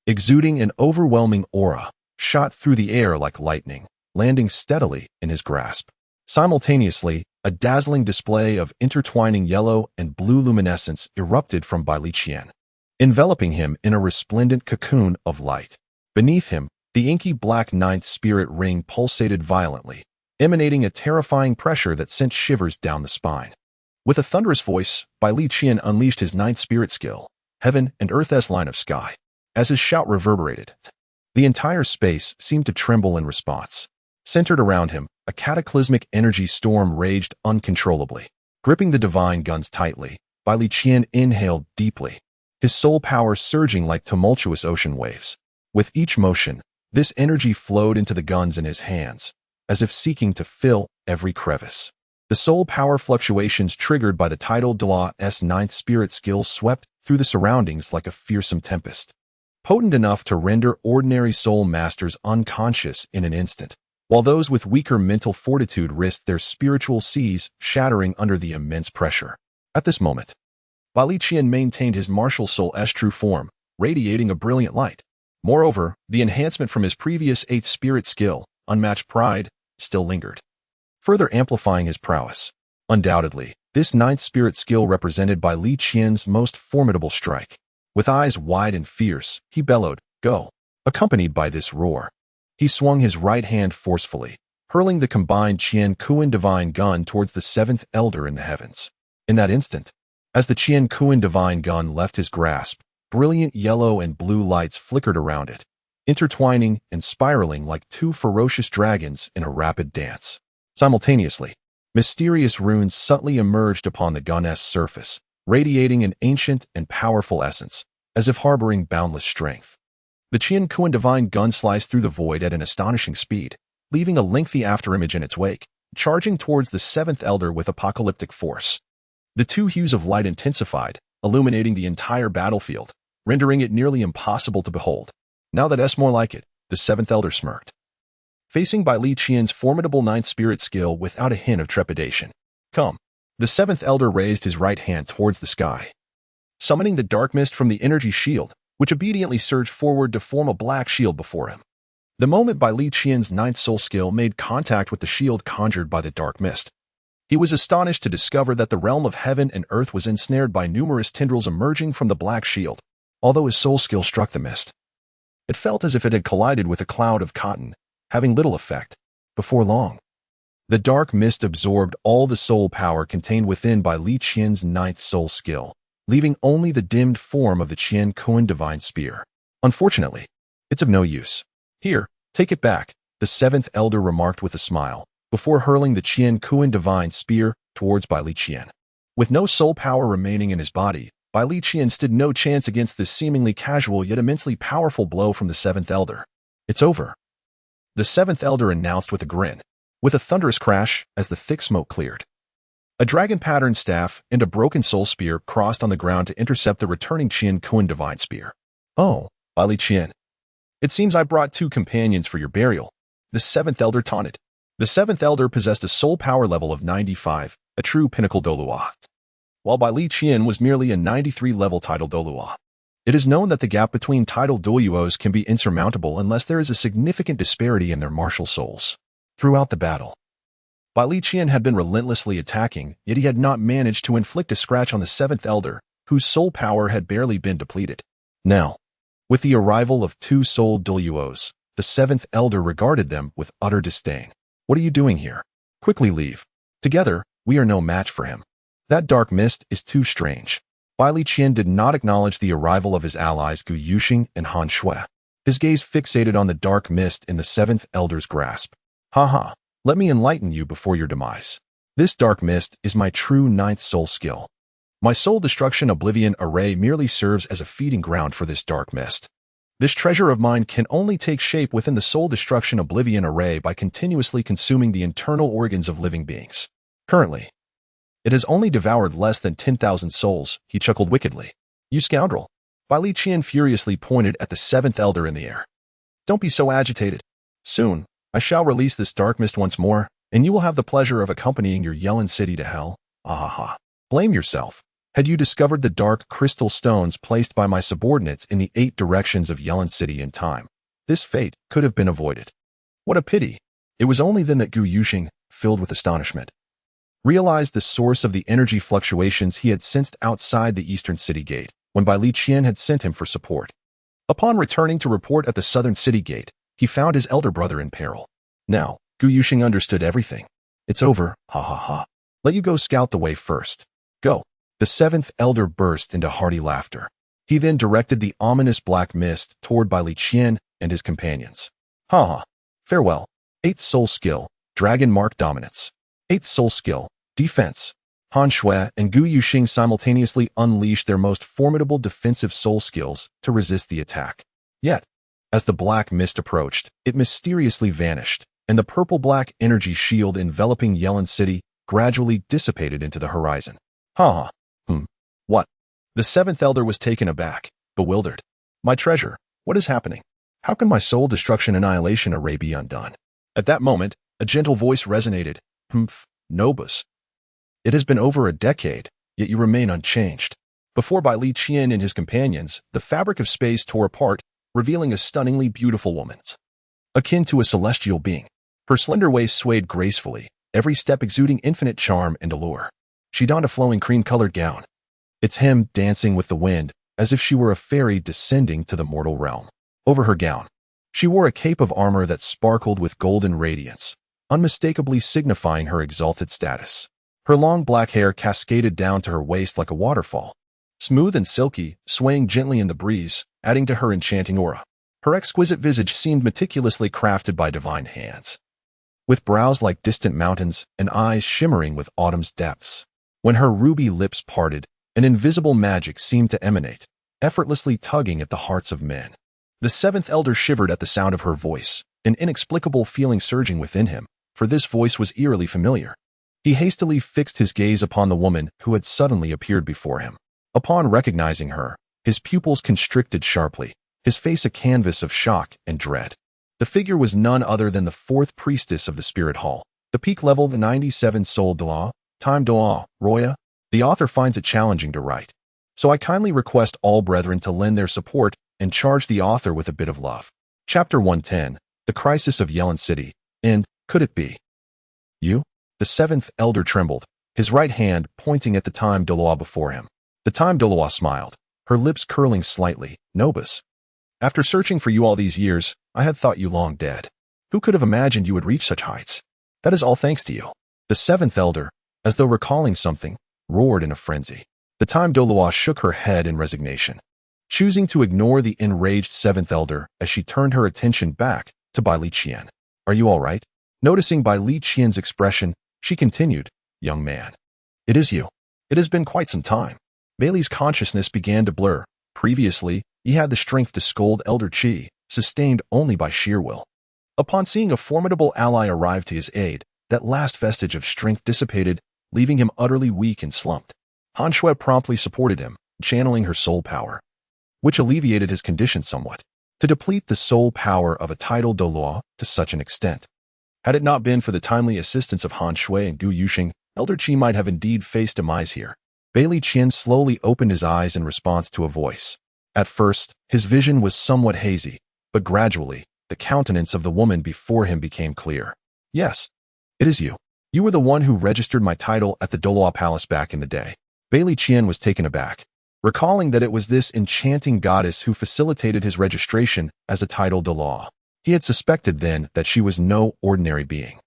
exuding an overwhelming aura, shot through the air like lightning, landing steadily in his grasp. Simultaneously, a dazzling display of intertwining yellow and blue luminescence erupted from Bai Li Qian, enveloping him in a resplendent cocoon of light. Beneath him, the inky black ninth spirit ring pulsated violently, emanating a terrifying pressure that sent shivers down the spine. With a thunderous voice, Bai Li Qian unleashed his ninth spirit skill, Heaven and Earth's Line of Sky. As his shout reverberated, the entire space seemed to tremble in response. Centered around him, a cataclysmic energy storm raged uncontrollably. Gripping the divine guns tightly, Bai Li Qian inhaled deeply, his soul power surging like tumultuous ocean waves. With each motion, this energy flowed into the guns in his hands, as if seeking to fill every crevice. The soul power fluctuations triggered by the tidal Douluo's ninth spirit skill swept through the surroundings like a fearsome tempest, potent enough to render ordinary soul masters unconscious in an instant, while those with weaker mental fortitude risked their spiritual seas shattering under the immense pressure. At this moment, Bai Li Qian maintained his martial soul's true form, radiating a brilliant light. Moreover, the enhancement from his previous eighth spirit skill, Unmatched Pride, still lingered, further amplifying his prowess. Undoubtedly, this ninth spirit skill represented Bai Li Qian's most formidable strike. With eyes wide and fierce, he bellowed, "Go!" Accompanied by this roar, he swung his right hand forcefully, hurling the combined Qian Kuan divine gun towards the seventh elder in the heavens. In that instant, as the Qian Kuan divine gun left his grasp, brilliant yellow and blue lights flickered around it, intertwining and spiraling like two ferocious dragons in a rapid dance. Simultaneously, mysterious runes subtly emerged upon the gun's surface, radiating an ancient and powerful essence, as if harboring boundless strength. The Qian Kuan divine gun sliced through the void at an astonishing speed, leaving a lengthy afterimage in its wake, charging towards the seventh elder with apocalyptic force. The two hues of light intensified, illuminating the entire battlefield, rendering it nearly impossible to behold. "Now that's more like it," the seventh elder smirked, facing Bai Li Qian's formidable ninth spirit skill without a hint of trepidation. "Come." The seventh elder raised his right hand towards the sky, summoning the dark mist from the energy shield, which obediently surged forward to form a black shield before him. The moment Bai Li Qian's ninth soul skill made contact with the shield conjured by the dark mist, he was astonished to discover that the realm of heaven and earth was ensnared by numerous tendrils emerging from the black shield. Although his soul skill struck the mist, it felt as if it had collided with a cloud of cotton, having little effect. Before long, the dark mist absorbed all the soul power contained within Bai Li Qian's ninth soul skill, leaving only the dimmed form of the Qian Kuan divine spear. "Unfortunately, it's of no use. Here, take it back," the seventh elder remarked with a smile, before hurling the Qian Kuan divine spear towards Bai Li Qian. With no soul power remaining in his body, Bai Li Qian stood no chance against this seemingly casual yet immensely powerful blow from the seventh elder. "It's over," the seventh elder announced with a grin, with a thunderous crash as the thick smoke cleared. A dragon-patterned staff and a broken soul spear crossed on the ground to intercept the returning Qian Kuan divine spear. "Oh, Bai Li Qian, it seems I brought two companions for your burial," the seventh elder taunted. The seventh elder possessed a soul power level of 95, a true pinnacle Douluo, while Bai Li Qian was merely a 93-level title Douluo. It is known that the gap between title Douluos can be insurmountable unless there is a significant disparity in their martial souls. Throughout the battle, Bai Li Qian had been relentlessly attacking, yet he had not managed to inflict a scratch on the seventh elder, whose soul power had barely been depleted. Now, with the arrival of two soul Douluos, the seventh elder regarded them with utter disdain. What are you doing here? Quickly leave. Together, we are no match for him. That dark mist is too strange. Bai Li Qian did not acknowledge the arrival of his allies Gu Yuxing and Han Shui. His gaze fixated on the dark mist in the seventh elder's grasp. Ha! Let me enlighten you before your demise. This dark mist is my true ninth soul skill. My soul destruction oblivion array merely serves as a feeding ground for this dark mist. This treasure of mine can only take shape within the soul destruction oblivion array by continuously consuming the internal organs of living beings. Currently, it has only devoured less than 10,000 souls, he chuckled wickedly. You scoundrel! Bai Li Qian furiously pointed at the seventh elder in the air. Don't be so agitated. Soon, I shall release this dark mist once more, and you will have the pleasure of accompanying your Yellen city to hell. Ahaha. Blame yourself. Had you discovered the dark crystal stones placed by my subordinates in the 8 directions of Yellen City in time, this fate could have been avoided. What a pity. It was only then that Gu Yuxing, filled with astonishment, realized the source of the energy fluctuations he had sensed outside the eastern city gate when Bai Li Qian had sent him for support. Upon returning to report at the southern city gate, he found his elder brother in peril. Now, Gu Yuxing understood everything. It's over, ha. Let you go scout the way first. Go. The seventh elder burst into hearty laughter. He then directed the ominous black mist toward Bai Li Qian and his companions. Ha. Farewell. 8th soul skill, Dragon Mark Dominance. 8th soul skill, Defense. Han Shui and Gu Yuxing simultaneously unleashed their most formidable defensive soul skills to resist the attack. Yet, as the black mist approached, it mysteriously vanished, and the purple-black energy shield enveloping Yellen City gradually dissipated into the horizon. What? The seventh elder was taken aback, bewildered. My treasure, what is happening? How can my soul destruction annihilation array be undone? At that moment, a gentle voice resonated. Nobus. It has been over a decade, yet you remain unchanged. Before Bai Li Qian and his companions, the fabric of space tore apart, revealing a stunningly beautiful woman, akin to a celestial being. Her slender waist swayed gracefully, every step exuding infinite charm and allure. She donned a flowing cream-colored gown, its hem dancing with the wind, as if she were a fairy descending to the mortal realm. Over her gown, she wore a cape of armor that sparkled with golden radiance, unmistakably signifying her exalted status. Her long black hair cascaded down to her waist like a waterfall, smooth and silky, swaying gently in the breeze, adding to her enchanting aura. Her exquisite visage seemed meticulously crafted by divine hands, with brows like distant mountains and eyes shimmering with autumn's depths. When her ruby lips parted, an invisible magic seemed to emanate, effortlessly tugging at the hearts of men. The seventh elder shivered at the sound of her voice, an inexplicable feeling surging within him, for this voice was eerily familiar. He hastily fixed his gaze upon the woman who had suddenly appeared before him. Upon recognizing her, his pupils constricted sharply, his face a canvas of shock and dread. The figure was none other than the 4th priestess of the Spirit Hall, the peak level 97 soul Douluo, time Douluo, Roya. The author finds it challenging to write, so I kindly request all brethren to lend their support and charge the author with a bit of love. Chapter 110, The Crisis of Yellen City, and Could It Be? You? The seventh elder trembled, his right hand pointing at the time Douluo before him. The time Douluo smiled, her lips curling slightly. Nobus. After searching for you all these years, I had thought you long dead. Who could have imagined you would reach such heights? That is all thanks to you. The seventh elder, as though recalling something, roared in a frenzy. The time Douluo shook her head in resignation, choosing to ignore the enraged seventh elder as she turned her attention back to Bai Li Qian. Are you all right? Noticing Bai Li Qian's expression, she continued, Young man. It is you. It has been quite some time. Bai Li's consciousness began to blur. Previously, he had the strength to scold Elder Qi, sustained only by sheer will. Upon seeing a formidable ally arrive to his aid, that last vestige of strength dissipated, leaving him utterly weak and slumped. Han Shui promptly supported him, channeling her soul power, which alleviated his condition somewhat. To deplete the soul power of a title Douluo to such an extent Had it not been for the timely assistance of Han Shui and Gu Yuxing, Elder Qi might have indeed faced demise here. Bailey Qian slowly opened his eyes in response to a voice. At first, his vision was somewhat hazy, but gradually, the countenance of the woman before him became clear. Yes, it is you. You were the one who registered my title at the Douluo Palace back in the day. Bailey Qian was taken aback, recalling that it was this enchanting goddess who facilitated his registration as a title Douluo. He had suspected then that she was no ordinary being.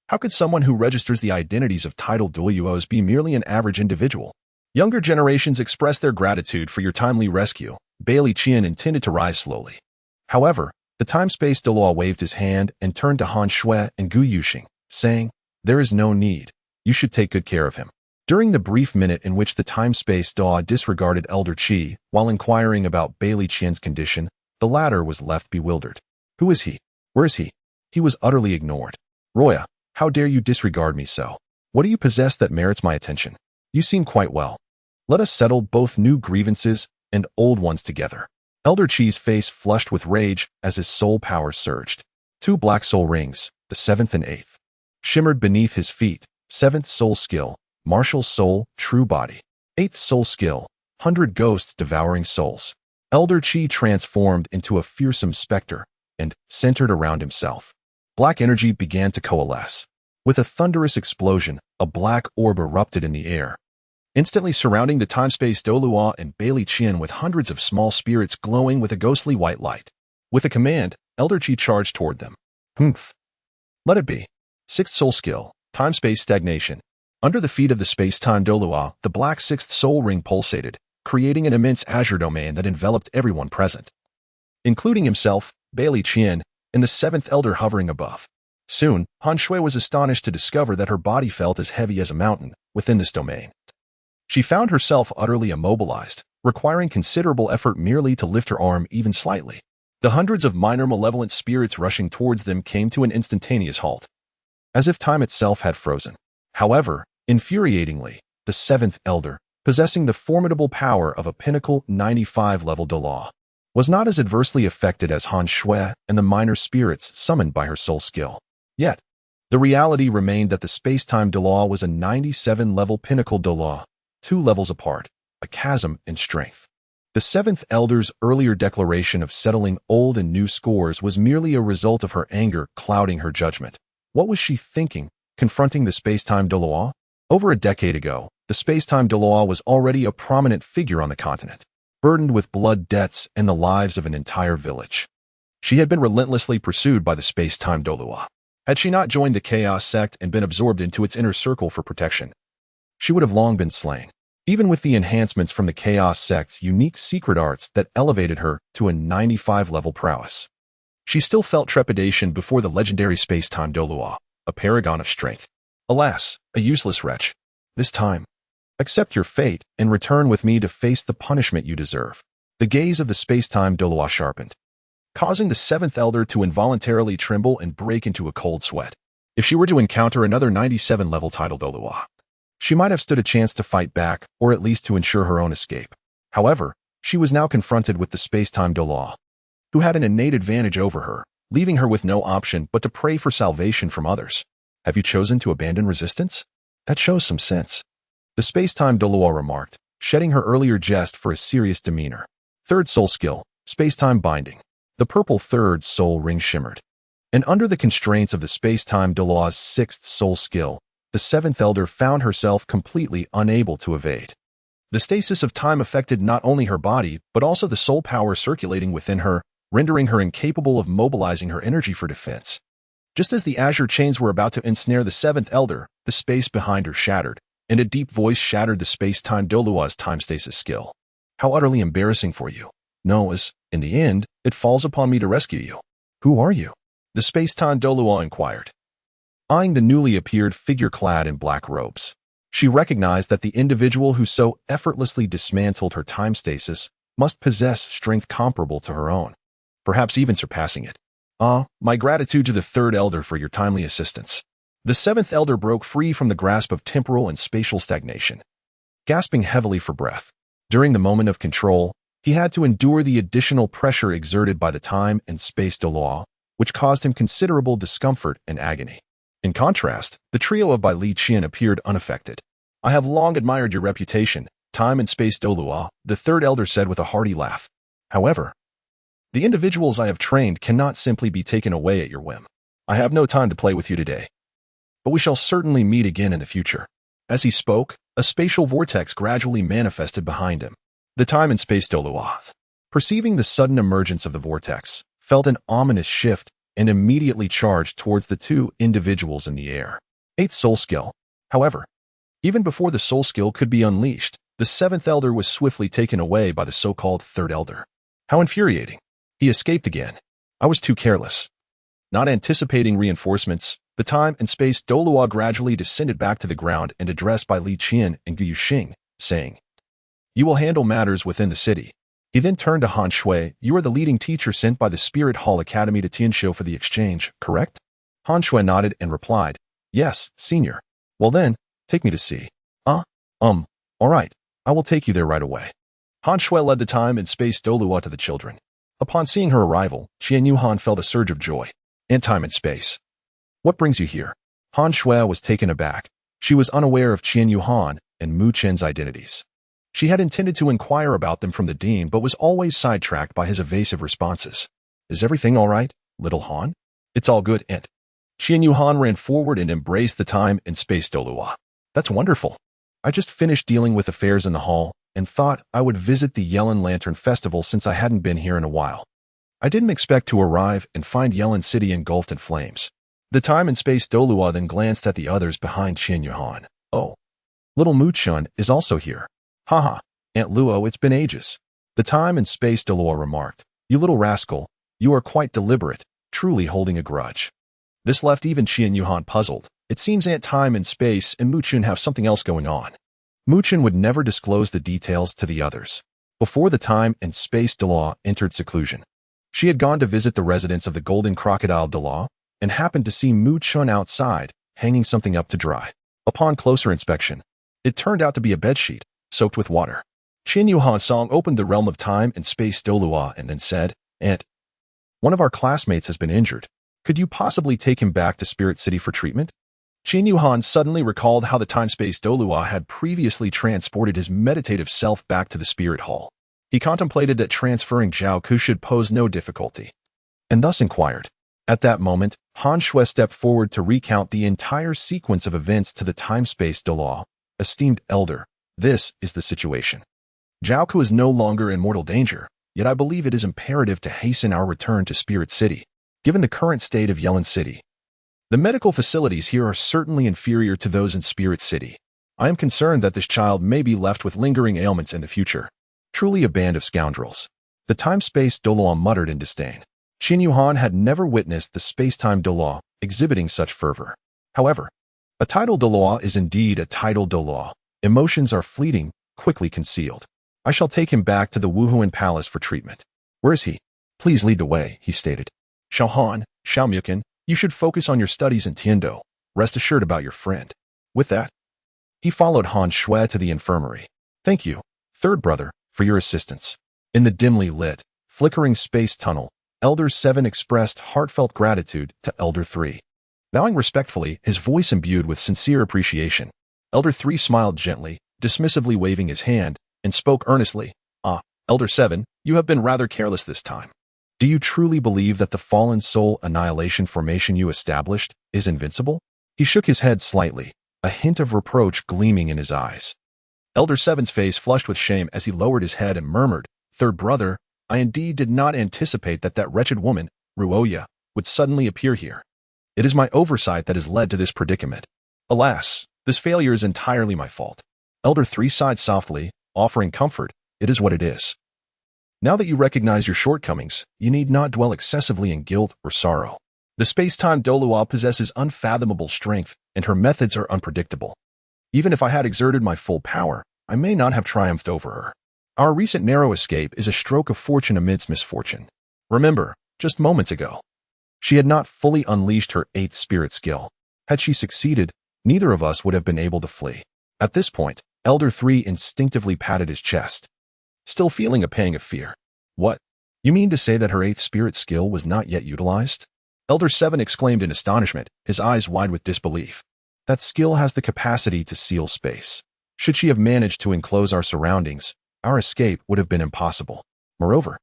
How could someone who registers the identities of title Douluos be merely an average individual? Younger generations express their gratitude for your timely rescue. Bailey Qian intended to rise slowly. However, the time-space Douluo waved his hand and turned to Han Shui and Gu Yuxing, saying, "There is no need. You should take good care of him." During the brief minute in which the time-space Douluo disregarded Elder Qi while inquiring about Bailey Qian's condition, the latter was left bewildered. Who is he? Where is he? He was utterly ignored. Roya, how dare you disregard me so? What do you possess that merits my attention? You seem quite well. Let us settle both new grievances and old ones together. Elder Qi's face flushed with rage as his soul power surged. 2 black soul rings, the 7th and 8th, shimmered beneath his feet. 7th soul skill, martial soul, true body. 8th soul skill, 100 ghosts devouring souls. Elder Qi transformed into a fearsome specter and centered around himself. Black energy began to coalesce. With a thunderous explosion, a black orb erupted in the air, instantly surrounding the time-space Douluo and Bailey Qian with hundreds of small spirits glowing with a ghostly white light. With a command, Elder Qi charged toward them. Humph. Let it be. 6th soul skill, time-space stagnation. Under the feet of the space-time Douluo, the black 6th soul ring pulsated, creating an immense azure domain that enveloped everyone present, including himself, Bailey Qian, and the 7th elder hovering above. Soon, Han Shui was astonished to discover that her body felt as heavy as a mountain within this domain. She found herself utterly immobilized, requiring considerable effort merely to lift her arm even slightly. The hundreds of minor malevolent spirits rushing towards them came to an instantaneous halt, as if time itself had frozen. However, infuriatingly, the 7th elder, possessing the formidable power of a pinnacle 95-level Douluo, was not as adversely affected as Han Shui and the minor spirits summoned by her soul skill. Yet, the reality remained that the space-time Douluo was a 97-level pinnacle Douluo, 2 levels apart, a chasm in strength. The 7th elder's earlier declaration of settling old and new scores was merely a result of her anger clouding her judgment. What was she thinking, confronting the space-time Douluo? Over a decade ago, the space-time Douluo was already a prominent figure on the continent, burdened with blood debts and the lives of an entire village. She had been relentlessly pursued by the space-time Douluo. Had she not joined the Chaos sect and been absorbed into its inner circle for protection, she would have long been slain. Even with the enhancements from the Chaos sect's unique secret arts that elevated her to a 95-level prowess, she still felt trepidation before the legendary space-time Douluo, a paragon of strength. Alas, a useless wretch. This time, accept your fate and return with me to face the punishment you deserve. The gaze of the space-time Douluo sharpened, causing the 7th elder to involuntarily tremble and break into a cold sweat. If she were to encounter another 97-level title Douluo, she might have stood a chance to fight back or at least to ensure her own escape. However, she was now confronted with the space-time Douluo, who had an innate advantage over her, leaving her with no option but to pray for salvation from others. Have you chosen to abandon resistance? That shows some sense, the space-time Douluo remarked, shedding her earlier jest for a serious demeanor. 3rd soul skill, space-time binding. The purple 3rd soul ring shimmered, and under the constraints of the space-time Douluo's 6th soul skill, the 7th elder found herself completely unable to evade. The stasis of time affected not only her body, but also the soul power circulating within her, rendering her incapable of mobilizing her energy for defense. Just as the azure chains were about to ensnare the 7th elder, the space behind her shattered, and a deep voice shattered the space-time Douluo's time stasis skill. How utterly embarrassing for you. No, as, in the end, it falls upon me to rescue you. Who are you? The space-time Douluo inquired, eyeing the newly appeared figure clad in black robes. She recognized that the individual who so effortlessly dismantled her time stasis must possess strength comparable to her own, perhaps even surpassing it. My gratitude to the 3rd elder for your timely assistance. The 7th elder broke free from the grasp of temporal and spatial stagnation, gasping heavily for breath. During the moment of control, he had to endure the additional pressure exerted by the time and space Douluo, which caused him considerable discomfort and agony. In contrast, the trio of Bai Li Qian appeared unaffected. I have long admired your reputation, time and space Douluo, the third elder said with a hearty laugh. However, the individuals I have trained cannot simply be taken away at your whim. I have no time to play with you today, but we shall certainly meet again in the future. As he spoke, a spatial vortex gradually manifested behind him. The time and space Douluo, perceiving the sudden emergence of the vortex, felt an ominous shift and immediately charged towards the two individuals in the air. Eighth soul skill. However, even before the soul skill could be unleashed, the seventh elder was swiftly taken away by the so-called third elder. How infuriating. He escaped again. I was too careless. Not anticipating reinforcements, the time and space Douluo gradually descended back to the ground and addressed Bai Li Qian and Gu Yuxing, saying, "You will handle matters within the city." He then turned to Han Shui. "You are the leading teacher sent by the Spirit Hall Academy to Tianzhou for the exchange, correct?" Han Shui nodded and replied, "Yes, senior." "Well then, take me to see." All right, I will take you there right away." Han Shui led the time and space Douluo to the children. Upon seeing her arrival, Qian Yuhan felt a surge of joy. "And time and space. What brings you here?" Han Shui was taken aback. She was unaware of Qian Yuhan and Mu Chen's identities. She had intended to inquire about them from the dean, but was always sidetracked by his evasive responses. "Is everything all right, little Han?" "It's all good, Aunt." Qian Yuhan ran forward and embraced the time and space Douluo. "That's wonderful. I just finished dealing with affairs in the hall and thought I would visit the Yellen Lantern Festival since I hadn't been here in a while. I didn't expect to arrive and find Yellen City engulfed in flames." The time and space Douluo then glanced at the others behind Qian Yuhan. "Oh, little Mu Chen is also here. Haha, Aunt Luo, it's been ages." The time and space Douluo remarked, "You little rascal, you are quite deliberate, truly holding a grudge." This left even Qian Yuhan puzzled. It seems Aunt Time and Space and Mu Chen have something else going on. Mu Chen would never disclose the details to the others. Before the time and space Douluo entered seclusion, she had gone to visit the residence of the Golden Crocodile Douluo and happened to see Mu Chen outside, hanging something up to dry. Upon closer inspection, it turned out to be a bedsheet, soaked with water. Qian Yuhan Song opened the realm of time and space Douluo and then said, "Aunt, one of our classmates has been injured. Could you possibly take him back to Spirit City for treatment?" Qian Yuhan suddenly recalled how the time-space Douluo had previously transported his meditative self back to the Spirit Hall. He contemplated that transferring Zhao Ku should pose no difficulty, and thus inquired. At that moment, Han Shui stepped forward to recount the entire sequence of events to the time-space Douluo. "Esteemed elder, this is the situation. Zhao Ku is no longer in mortal danger, yet I believe it is imperative to hasten our return to Spirit City, given the current state of Yellen City. The medical facilities here are certainly inferior to those in Spirit City. I am concerned that this child may be left with lingering ailments in the future. Truly a band of scoundrels." The time-space Douluo muttered in disdain. Qian Yuhan had never witnessed the space-time Douluo exhibiting such fervor. However, a tidal Douluo is indeed a tidal Douluo. Emotions are fleeting, quickly concealed. "I shall take him back to the Wuhuan Palace for treatment." "Where is he?" "Please lead the way," he stated. "Xiaohan, Xiaomyukin, you should focus on your studies in Tiando. Rest assured about your friend." With that, he followed Han Shui to the infirmary. "Thank you, third brother, for your assistance." In the dimly lit, flickering space tunnel, Elder 7 expressed heartfelt gratitude to Elder 3. Bowing respectfully, his voice imbued with sincere appreciation, Elder 3 smiled gently, dismissively waving his hand, and spoke earnestly. Elder 7, you have been rather careless this time. Do you truly believe that the fallen soul annihilation formation you established is invincible?" He shook his head slightly, a hint of reproach gleaming in his eyes. Elder 7's face flushed with shame as he lowered his head and murmured, "Third brother, I indeed did not anticipate that wretched woman, Ruoya, would suddenly appear here. It is my oversight that has led to this predicament. Alas, this failure is entirely my fault." Elder 3 sighed softly, offering comfort. "It is what it is. Now that you recognize your shortcomings, you need not dwell excessively in guilt or sorrow. The space-time Douluo possesses unfathomable strength, and her methods are unpredictable. Even if I had exerted my full power, I may not have triumphed over her. Our recent narrow escape is a stroke of fortune amidst misfortune. Remember, just moments ago, she had not fully unleashed her 8th spirit skill. Had she succeeded, neither of us would have been able to flee." At this point, Elder 3 instinctively patted his chest, still feeling a pang of fear. "What? You mean to say that her 8th spirit skill was not yet utilized?" Elder 7 exclaimed in astonishment, his eyes wide with disbelief. That skill has the capacity to seal space. Should she have managed to enclose our surroundings, our escape would have been impossible. Moreover,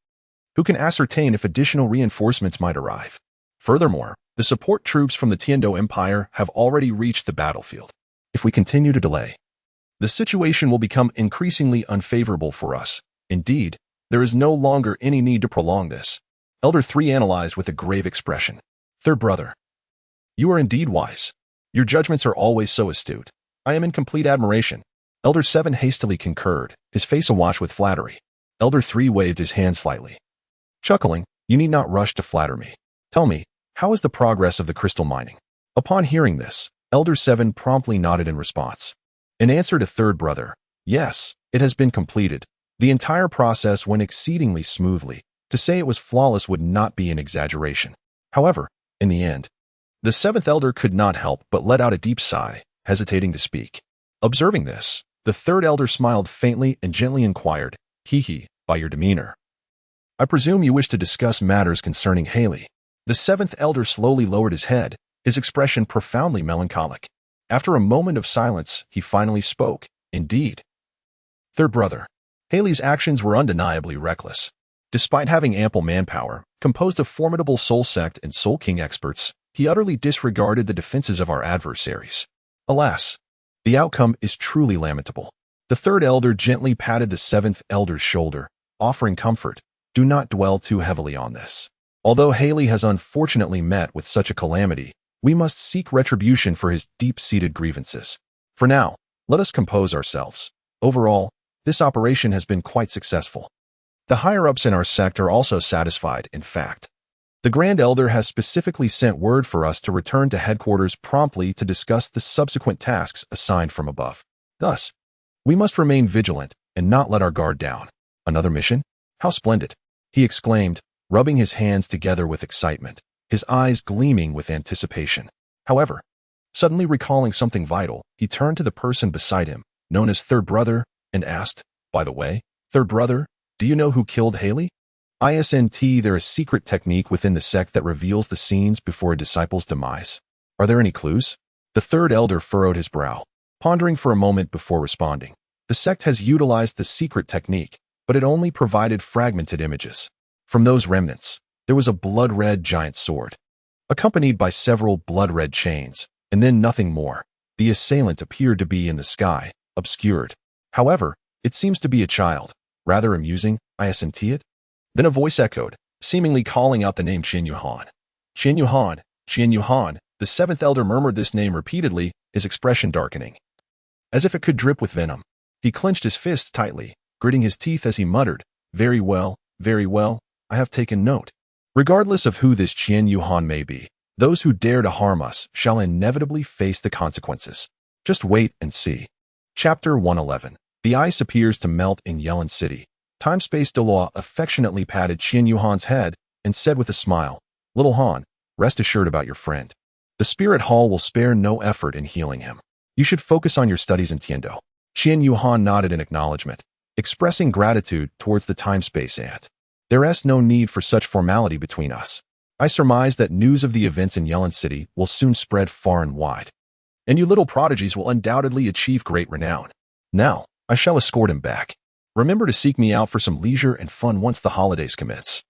who can ascertain if additional reinforcements might arrive? Furthermore, the support troops from the Tiando Empire have already reached the battlefield. If we continue to delay, the situation will become increasingly unfavorable for us. Indeed, there is no longer any need to prolong this. Elder 3 analyzed with a grave expression. Third brother, you are indeed wise. Your judgments are always so astute. I am in complete admiration. Elder 7 hastily concurred, his face awash with flattery. Elder 3 waved his hand slightly. Chuckling, you need not rush to flatter me. Tell me, how is the progress of the crystal mining? Upon hearing this, Elder 7 promptly nodded in response. In answer to third brother, yes, it has been completed. The entire process went exceedingly smoothly. To say it was flawless would not be an exaggeration. However, in the end, the seventh elder could not help but let out a deep sigh, hesitating to speak. Observing this, the third elder smiled faintly and gently inquired, Hee, by your demeanor, I presume you wish to discuss matters concerning Haley. The seventh elder slowly lowered his head, his expression profoundly melancholic. After a moment of silence, he finally spoke, Indeed. Third brother, Haley's actions were undeniably reckless. Despite having ample manpower, composed of formidable Soul Sect and Soul King experts, he utterly disregarded the defenses of our adversaries. Alas, the outcome is truly lamentable. The third elder gently patted the seventh elder's shoulder, offering comfort. Do not dwell too heavily on this. Although Haley has unfortunately met with such a calamity, we must seek retribution for his deep-seated grievances. For now, let us compose ourselves. Overall, this operation has been quite successful. The higher-ups in our sect are also satisfied, in fact. The Grand Elder has specifically sent word for us to return to headquarters promptly to discuss the subsequent tasks assigned from above. Thus, we must remain vigilant and not let our guard down. Another mission? How splendid! He exclaimed, rubbing his hands together with excitement, his eyes gleaming with anticipation. However, suddenly recalling something vital, he turned to the person beside him, known as Third Brother, and asked, By the way, Third Brother, do you know who killed Haley? Isn't there a secret technique within the sect that reveals the scenes before a disciple's demise? Are there any clues? The third elder furrowed his brow, pondering for a moment before responding. The sect has utilized the secret technique, but it only provided fragmented images. From those remnants, there was a blood-red giant sword, accompanied by several blood-red chains, and then nothing more. The assailant appeared to be in the sky, obscured. However, it seems to be a child. Rather amusing, isn't it? Then a voice echoed, seemingly calling out the name Qian Yuhan. Qian Yuhan, Qian Yuhan. The seventh elder murmured this name repeatedly, his expression darkening, as if it could drip with venom. He clenched his fists tightly, gritting his teeth as he muttered, very well, I have taken note. Regardless of who this Qian Yuhan may be, those who dare to harm us shall inevitably face the consequences. Just wait and see. Chapter 111. The ice appears to melt in Yelin City. Time-Space Douluo affectionately patted Qian Yuhan's head and said with a smile, Little Han, rest assured about your friend. The Spirit Hall will spare no effort in healing him. You should focus on your studies in Tiando. Qian Yuhan nodded in acknowledgement, expressing gratitude towards the time-space ant. There is no need for such formality between us. I surmise that news of the events in Yelin City will soon spread far and wide, and you little prodigies will undoubtedly achieve great renown. Now, I shall escort him back. Remember to seek me out for some leisure and fun once the holidays commence.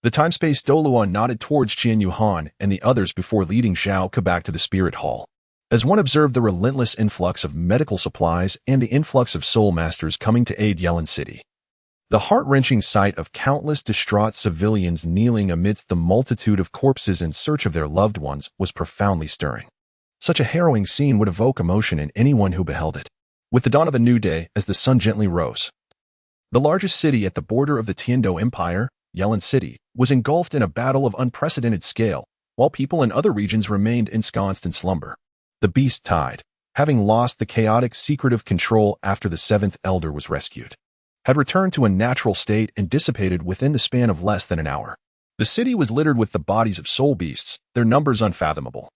The time-space Douluo nodded towards Qian Yuhan and the others before leading Zhao Ke back to the Spirit Hall. As one observed the relentless influx of medical supplies and the influx of soul masters coming to aid Yelin City, the heart-wrenching sight of countless distraught civilians kneeling amidst the multitude of corpses in search of their loved ones was profoundly stirring. Such a harrowing scene would evoke emotion in anyone who beheld it. With the dawn of a new day, as the sun gently rose, the largest city at the border of the Tiando Empire, Yelin City, was engulfed in a battle of unprecedented scale, while people in other regions remained ensconced in slumber. The beast tide, having lost the chaotic secretive control after the seventh elder was rescued, had returned to a natural state and dissipated within the span of less than an hour. The city was littered with the bodies of soul beasts, their numbers unfathomable,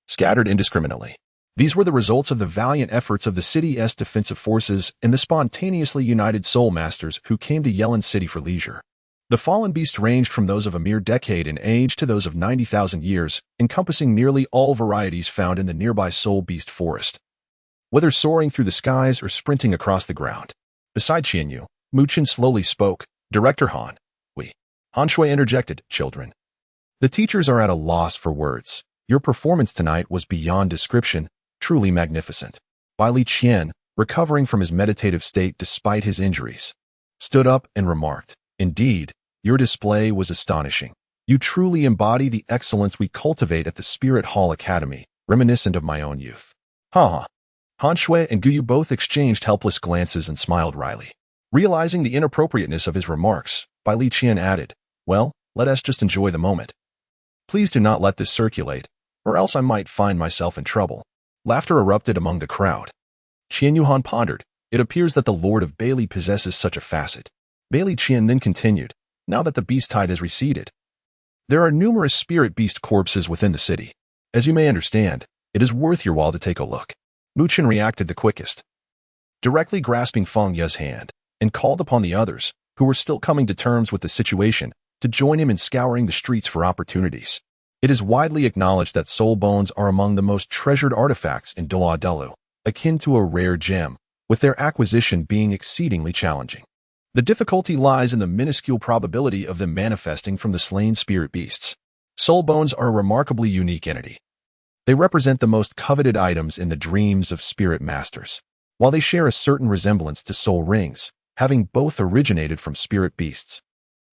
scattered indiscriminately. These were the results of the valiant efforts of the city's defensive forces and the spontaneously united soul masters who came to Yelin City for leisure. The fallen beast ranged from those of a mere decade in age to those of 90,000 years, encompassing nearly all varieties found in the nearby Soul Beast forest. Whether soaring through the skies or sprinting across the ground. Beside Qianyu, Muchen slowly spoke. Director Han. Han Shui interjected, children. The teachers are at a loss for words. Your performance tonight was beyond description, truly magnificent. Bai Li Qian, recovering from his meditative state despite his injuries, stood up and remarked, indeed, your display was astonishing. You truly embody the excellence we cultivate at the Spirit Hall Academy, reminiscent of my own youth. Ha. Han Shui and Guyu both exchanged helpless glances and smiled wryly. Realizing the inappropriateness of his remarks, Bai Li Qian added, well, let us just enjoy the moment. Please do not let this circulate, or else I might find myself in trouble. Laughter erupted among the crowd. Qianyu Han pondered. It appears that the Lord of Bailey possesses such a facet. Bai Li Qian then continued, now that the beast tide has receded. There are numerous spirit beast corpses within the city. As you may understand, it is worth your while to take a look. Muchen reacted the quickest, directly grasping Feng Ye's hand, and called upon the others, who were still coming to terms with the situation, to join him in scouring the streets for opportunities. It is widely acknowledged that soul bones are among the most treasured artifacts in Douluo, akin to a rare gem, with their acquisition being exceedingly challenging. The difficulty lies in the minuscule probability of them manifesting from the slain spirit beasts. Soul bones are a remarkably unique entity. They represent the most coveted items in the dreams of spirit masters. While they share a certain resemblance to soul rings, having both originated from spirit beasts,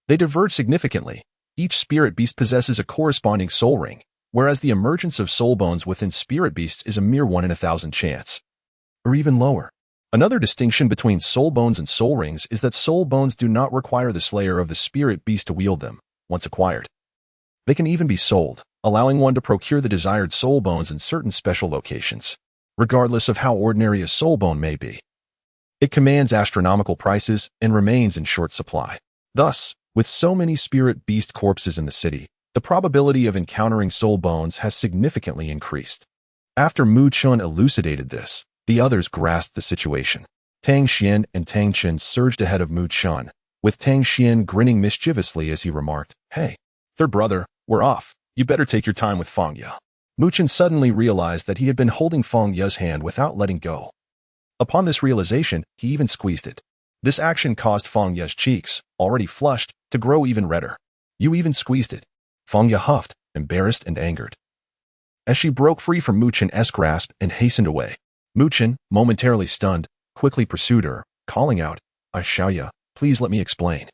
they diverge significantly. Each spirit beast possesses a corresponding soul ring, whereas the emergence of soul bones within spirit beasts is a mere 1 in 1,000 chance, or even lower. Another distinction between soul bones and soul rings is that soul bones do not require the slayer of the spirit beast to wield them, once acquired. They can even be sold, allowing one to procure the desired soul bones in certain special locations, regardless of how ordinary a soul bone may be. It commands astronomical prices and remains in short supply. Thus, with so many spirit beast corpses in the city, the probability of encountering soul bones has significantly increased. After Mu Chun elucidated this, the others grasped the situation. Tang Xian and Tang Chen surged ahead of Mu Chun, with Tang Xian grinning mischievously as he remarked, hey, third brother, we're off. You better take your time with Feng Ye. Mu Chun suddenly realized that he had been holding Feng Ye's hand without letting go. Upon this realization, he even squeezed it. This action caused Feng Ye's cheeks, already flushed, to grow even redder. You even squeezed it. Feng Ye huffed, embarrassed and angered, as she broke free from Mu Chun's grasp and hastened away. Mu Chun, momentarily stunned, quickly pursued her, calling out, I Xiaoye, please let me explain.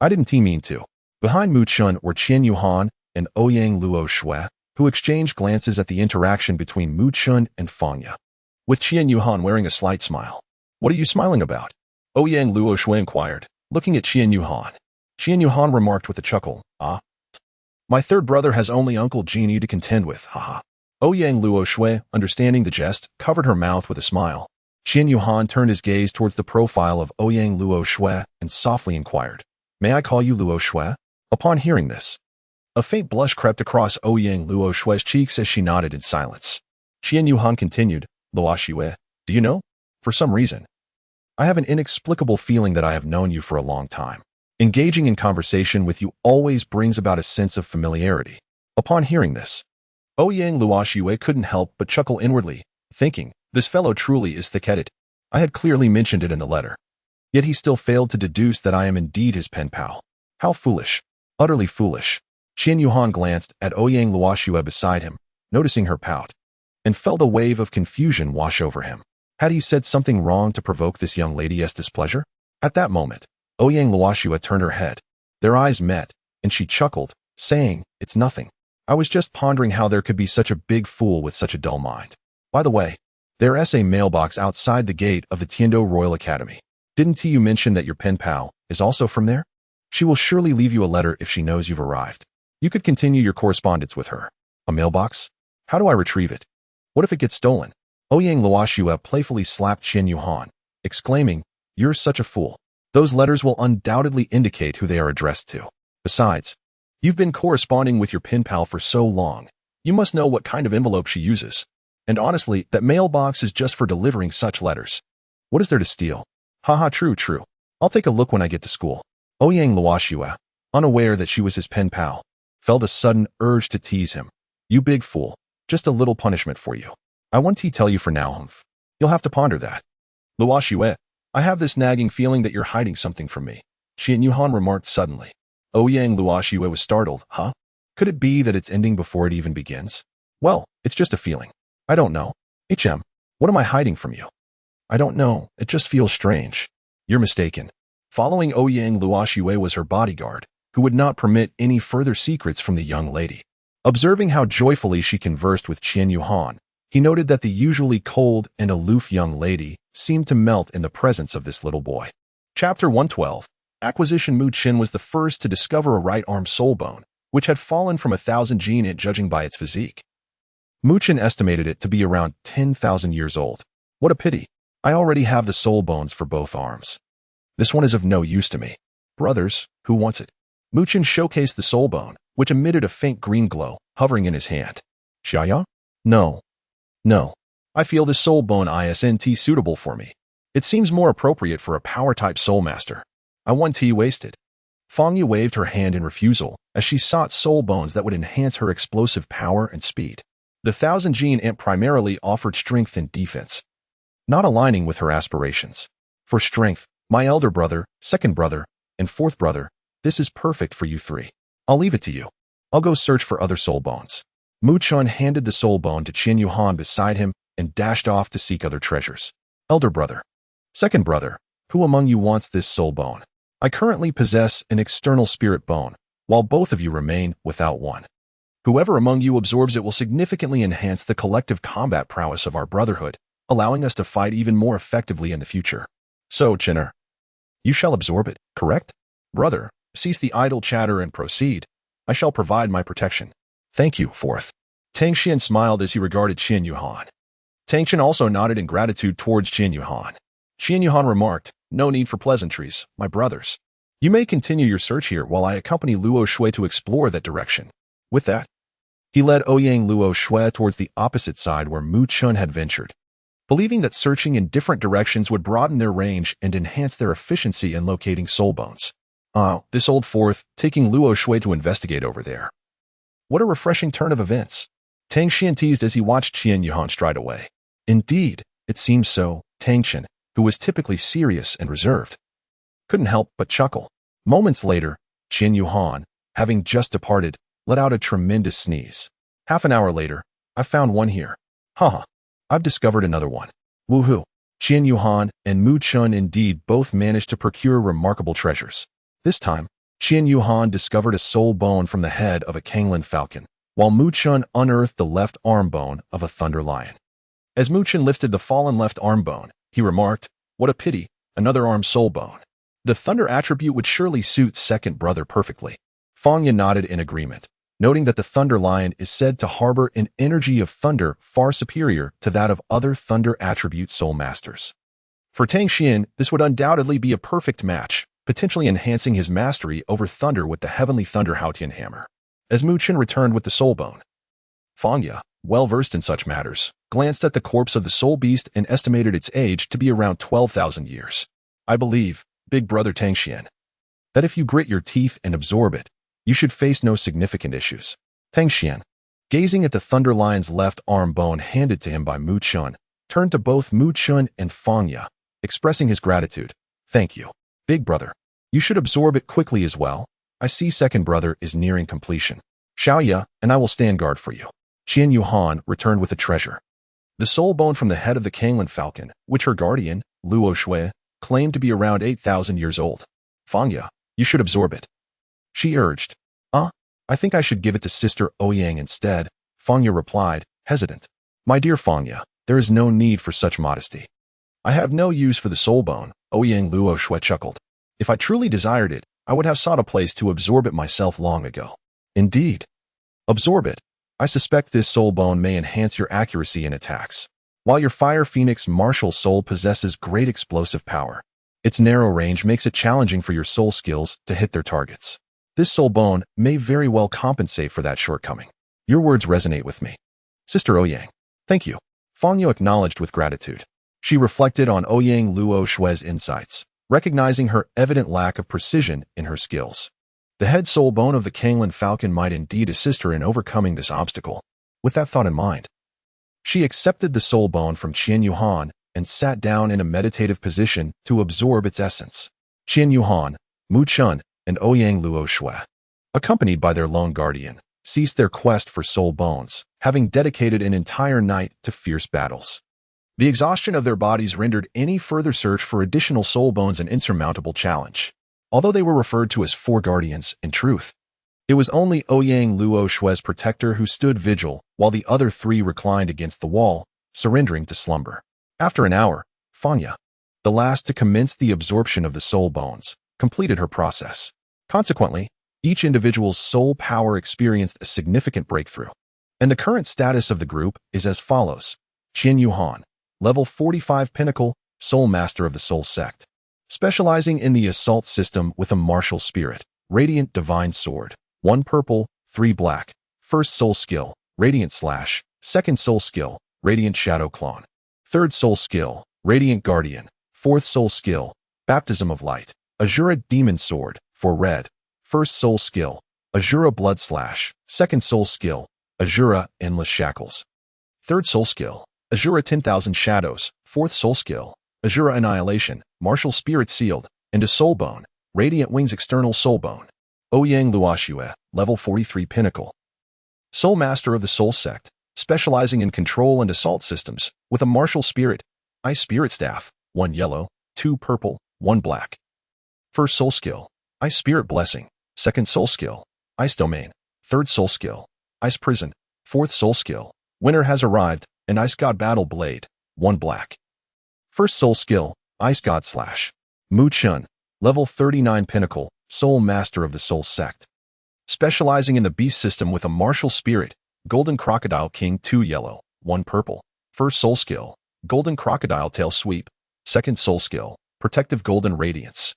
I didn't mean to. Behind Mu Chun were Qianyu Han and Ouyang Luo Shui, who exchanged glances at the interaction between Mu Chun and Feng Ye, with Qianyu Han wearing a slight smile. What are you smiling about? Ouyang Luo Shui inquired, looking at Qianyu Han. Qianyu Han remarked with a chuckle, my third brother has only Uncle Genie to contend with, haha. Ouyang Luo Shui, understanding the jest, covered her mouth with a smile. Qianyu Han turned his gaze towards the profile of Ouyang Luo Shui and softly inquired, may I call you Luo Shui? Upon hearing this, a faint blush crept across Ouyang Luo Shui's cheeks as she nodded in silence. Qianyu Han continued, Luo Shui, do you know? For some reason, I have an inexplicable feeling that I have known you for a long time. Engaging in conversation with you always brings about a sense of familiarity. Upon hearing this, Ouyang Luo Shui couldn't help but chuckle inwardly, thinking, this fellow truly is thick-headed. I had clearly mentioned it in the letter. Yet he still failed to deduce that I am indeed his pen pal. How foolish. Utterly foolish. Qianyu Han glanced at Ouyang Luo Shui beside him, noticing her pout, and felt a wave of confusion wash over him. Had he said something wrong to provoke this young lady's displeasure? At that moment, Ouyang Luo Shui turned her head. Their eyes met, and she chuckled, saying, it's nothing. I was just pondering how there could be such a big fool with such a dull mind. By the way, there's a mailbox outside the gate of the Tiando Royal Academy. Didn't you mention that your pen pal is also from there? She will surely leave you a letter if she knows you've arrived. You could continue your correspondence with her. A mailbox? How do I retrieve it? What if it gets stolen? Ouyang Luo Shui playfully slapped Qianyu Han, exclaiming, you're such a fool. Those letters will undoubtedly indicate who they are addressed to. Besides, you've been corresponding with your pen pal for so long. You must know what kind of envelope she uses. And honestly, that mailbox is just for delivering such letters. What is there to steal? Haha, true. I'll take a look when I get to school. Ouyang Luo Shui, unaware that she was his pen pal, felt a sudden urge to tease him. You big fool, just a little punishment for you. I won't tell you for now, humph. You'll have to ponder that. Luo Xue, I have this nagging feeling that you're hiding something from me, Qian Yuhan remarked suddenly. Ouyang Luo Xue was startled. Huh? Could it be that it's ending before it even begins? Well, it's just a feeling. I don't know. What am I hiding from you? I don't know. It just feels strange. You're mistaken. Following Ouyang Luo Xue was her bodyguard, who would not permit any further secrets from the young lady. Observing how joyfully she conversed with Qian Yuhan, he noted that the usually cold and aloof young lady seemed to melt in the presence of this little boy. Chapter 112. Acquisition. Mu Qin was the first to discover a right-arm soul bone, which had fallen from 1,000 gene judging by its physique. Mu Qin estimated it to be around 10,000 years old. What a pity. I already have the soul bones for both arms. This one is of no use to me. Brothers, who wants it? Mu Qin showcased the soul bone, which emitted a faint green glow, hovering in his hand. Xiaya? No. I feel this soul bone isn't suitable for me. It seems more appropriate for a power-type soul master. I want wasted. Fangya waved her hand in refusal as she sought soul bones that would enhance her explosive power and speed. The 1,000 gene amp primarily offered strength and defense, not aligning with her aspirations. For strength, my elder brother, second brother, and fourth brother, this is perfect for you three. I'll leave it to you. I'll go search for other soul bones. Mu Qin handed the soul bone to Qian Yuhan beside him and dashed off to seek other treasures. Elder brother. Second brother, who among you wants this soul bone? I currently possess an external spirit bone, while both of you remain without one. Whoever among you absorbs it will significantly enhance the collective combat prowess of our brotherhood, allowing us to fight even more effectively in the future. So, Qin'er, you shall absorb it, correct? Brother, cease the idle chatter and proceed. I shall provide my protection. Thank you, fourth. Tang Xian smiled as he regarded Qian Yuhan. Tang Xian also nodded in gratitude towards Qian Yuhan. Qian Yuhan remarked, no need for pleasantries, my brothers. You may continue your search here while I accompany Luo Xue to explore that direction. With that, he led Ouyang Luo Xue towards the opposite side where Mu Qin had ventured, believing that searching in different directions would broaden their range and enhance their efficiency in locating soul bones. This old fourth, taking Luo Xue to investigate over there. What a refreshing turn of events. Tang Xian teased as he watched Qian Yuhan stride away. Indeed, it seems so. Tang Xian, who was typically serious and reserved, couldn't help but chuckle. Moments later, Qian Yuhan, having just departed, let out a tremendous sneeze. Half an hour later, I found one here. Haha, I've discovered another one. Woohoo! Qian Yuhan and Mu Qin indeed both managed to procure remarkable treasures. This time, Qian Yuhan discovered a soul bone from the head of a Kanglan falcon, while Mu Qin unearthed the left arm bone of a thunder lion. As Mu Qin lifted the fallen left arm bone, he remarked, what a pity, another arm soul bone. The thunder attribute would surely suit second brother perfectly. Fangya nodded in agreement, noting that the thunder lion is said to harbor an energy of thunder far superior to that of other thunder attribute soul masters. For Tang Xian, this would undoubtedly be a perfect match, potentially enhancing his mastery over thunder with the heavenly thunder Haotian hammer. As Mu Qin returned with the soul bone, Fangya, well versed in such matters, glanced at the corpse of the soul beast and estimated its age to be around 12,000 years. I believe, big brother Tang Xian, that if you grit your teeth and absorb it, you should face no significant issues. Tang Xian, gazing at the thunder lion's left arm bone handed to him by Mu Qin, turned to both Mu Qin and Fangya, expressing his gratitude. Thank you, big brother. You should absorb it quickly as well. I see second brother is nearing completion. Xiaoya and I will stand guard for you. Qian Yuhan returned with a treasure. The soul bone from the head of the Kanglan falcon, which her guardian, Luo Xue, claimed to be around 8,000 years old. Fangya, you should absorb it. She urged. I think I should give it to Sister Ouyang instead, Fangya replied, hesitant. My dear Fangya, there is no need for such modesty. I have no use for the soul bone, Ouyang Luo Xue chuckled. If I truly desired it, I would have sought a place to absorb it myself long ago. Indeed. Absorb it. I suspect this soul bone may enhance your accuracy in attacks. While your Fire Phoenix martial soul possesses great explosive power, its narrow range makes it challenging for your soul skills to hit their targets. This soul bone may very well compensate for that shortcoming. Your words resonate with me. Sister Ouyang. Thank you. Fangya acknowledged with gratitude. She reflected on Ouyang Luo Xue's insights, recognizing her evident lack of precision in her skills. The head soul bone of the Kanglin falcon might indeed assist her in overcoming this obstacle. With that thought in mind, she accepted the soul bone from Qian Yuhan and sat down in a meditative position to absorb its essence. Qian Yuhan, Mu Chun, and Ouyang Luo Shui, accompanied by their lone guardian, ceased their quest for soul bones, having dedicated an entire night to fierce battles. The exhaustion of their bodies rendered any further search for additional soul bones an insurmountable challenge. Although they were referred to as four guardians, in truth, it was only Ouyang Luo Shui's protector who stood vigil, while the other three reclined against the wall, surrendering to slumber. After an hour, Fanya, the last to commence the absorption of the soul bones, completed her process. Consequently, each individual's soul power experienced a significant breakthrough. And the current status of the group is as follows. Qian Yuhan, level 45 pinnacle, soul master of the soul sect, specializing in the assault system with a martial spirit, radiant divine sword, 1 purple, 3 black, first soul skill, radiant slash, second soul skill, radiant shadow clone, third soul skill, radiant guardian, fourth soul skill, baptism of light, Azura demon sword, for red, first soul skill, Azura blood slash, second soul skill, Azura endless shackles, third soul skill, Azura 10,000 shadows, fourth soul skill, Azura annihilation, martial spirit sealed, and a soul bone, radiant wings external soul bone. Ouyang Luoxue, level 43 pinnacle, soul master of the soul sect, specializing in control and assault systems, with a martial spirit, ice spirit staff, 1 yellow, 2 purple, 1 black. First soul skill, ice spirit blessing, second soul skill, ice domain, third soul skill, ice prison, fourth soul skill, winter has arrived, and ice god battle blade, 1 black. First soul skill, ice god slash, Mu Chun, level 39 pinnacle, soul master of the soul sect, specializing in the beast system with a martial spirit, golden crocodile king 2 yellow, 1 purple. First soul skill, golden crocodile tail sweep, second soul skill, protective golden radiance,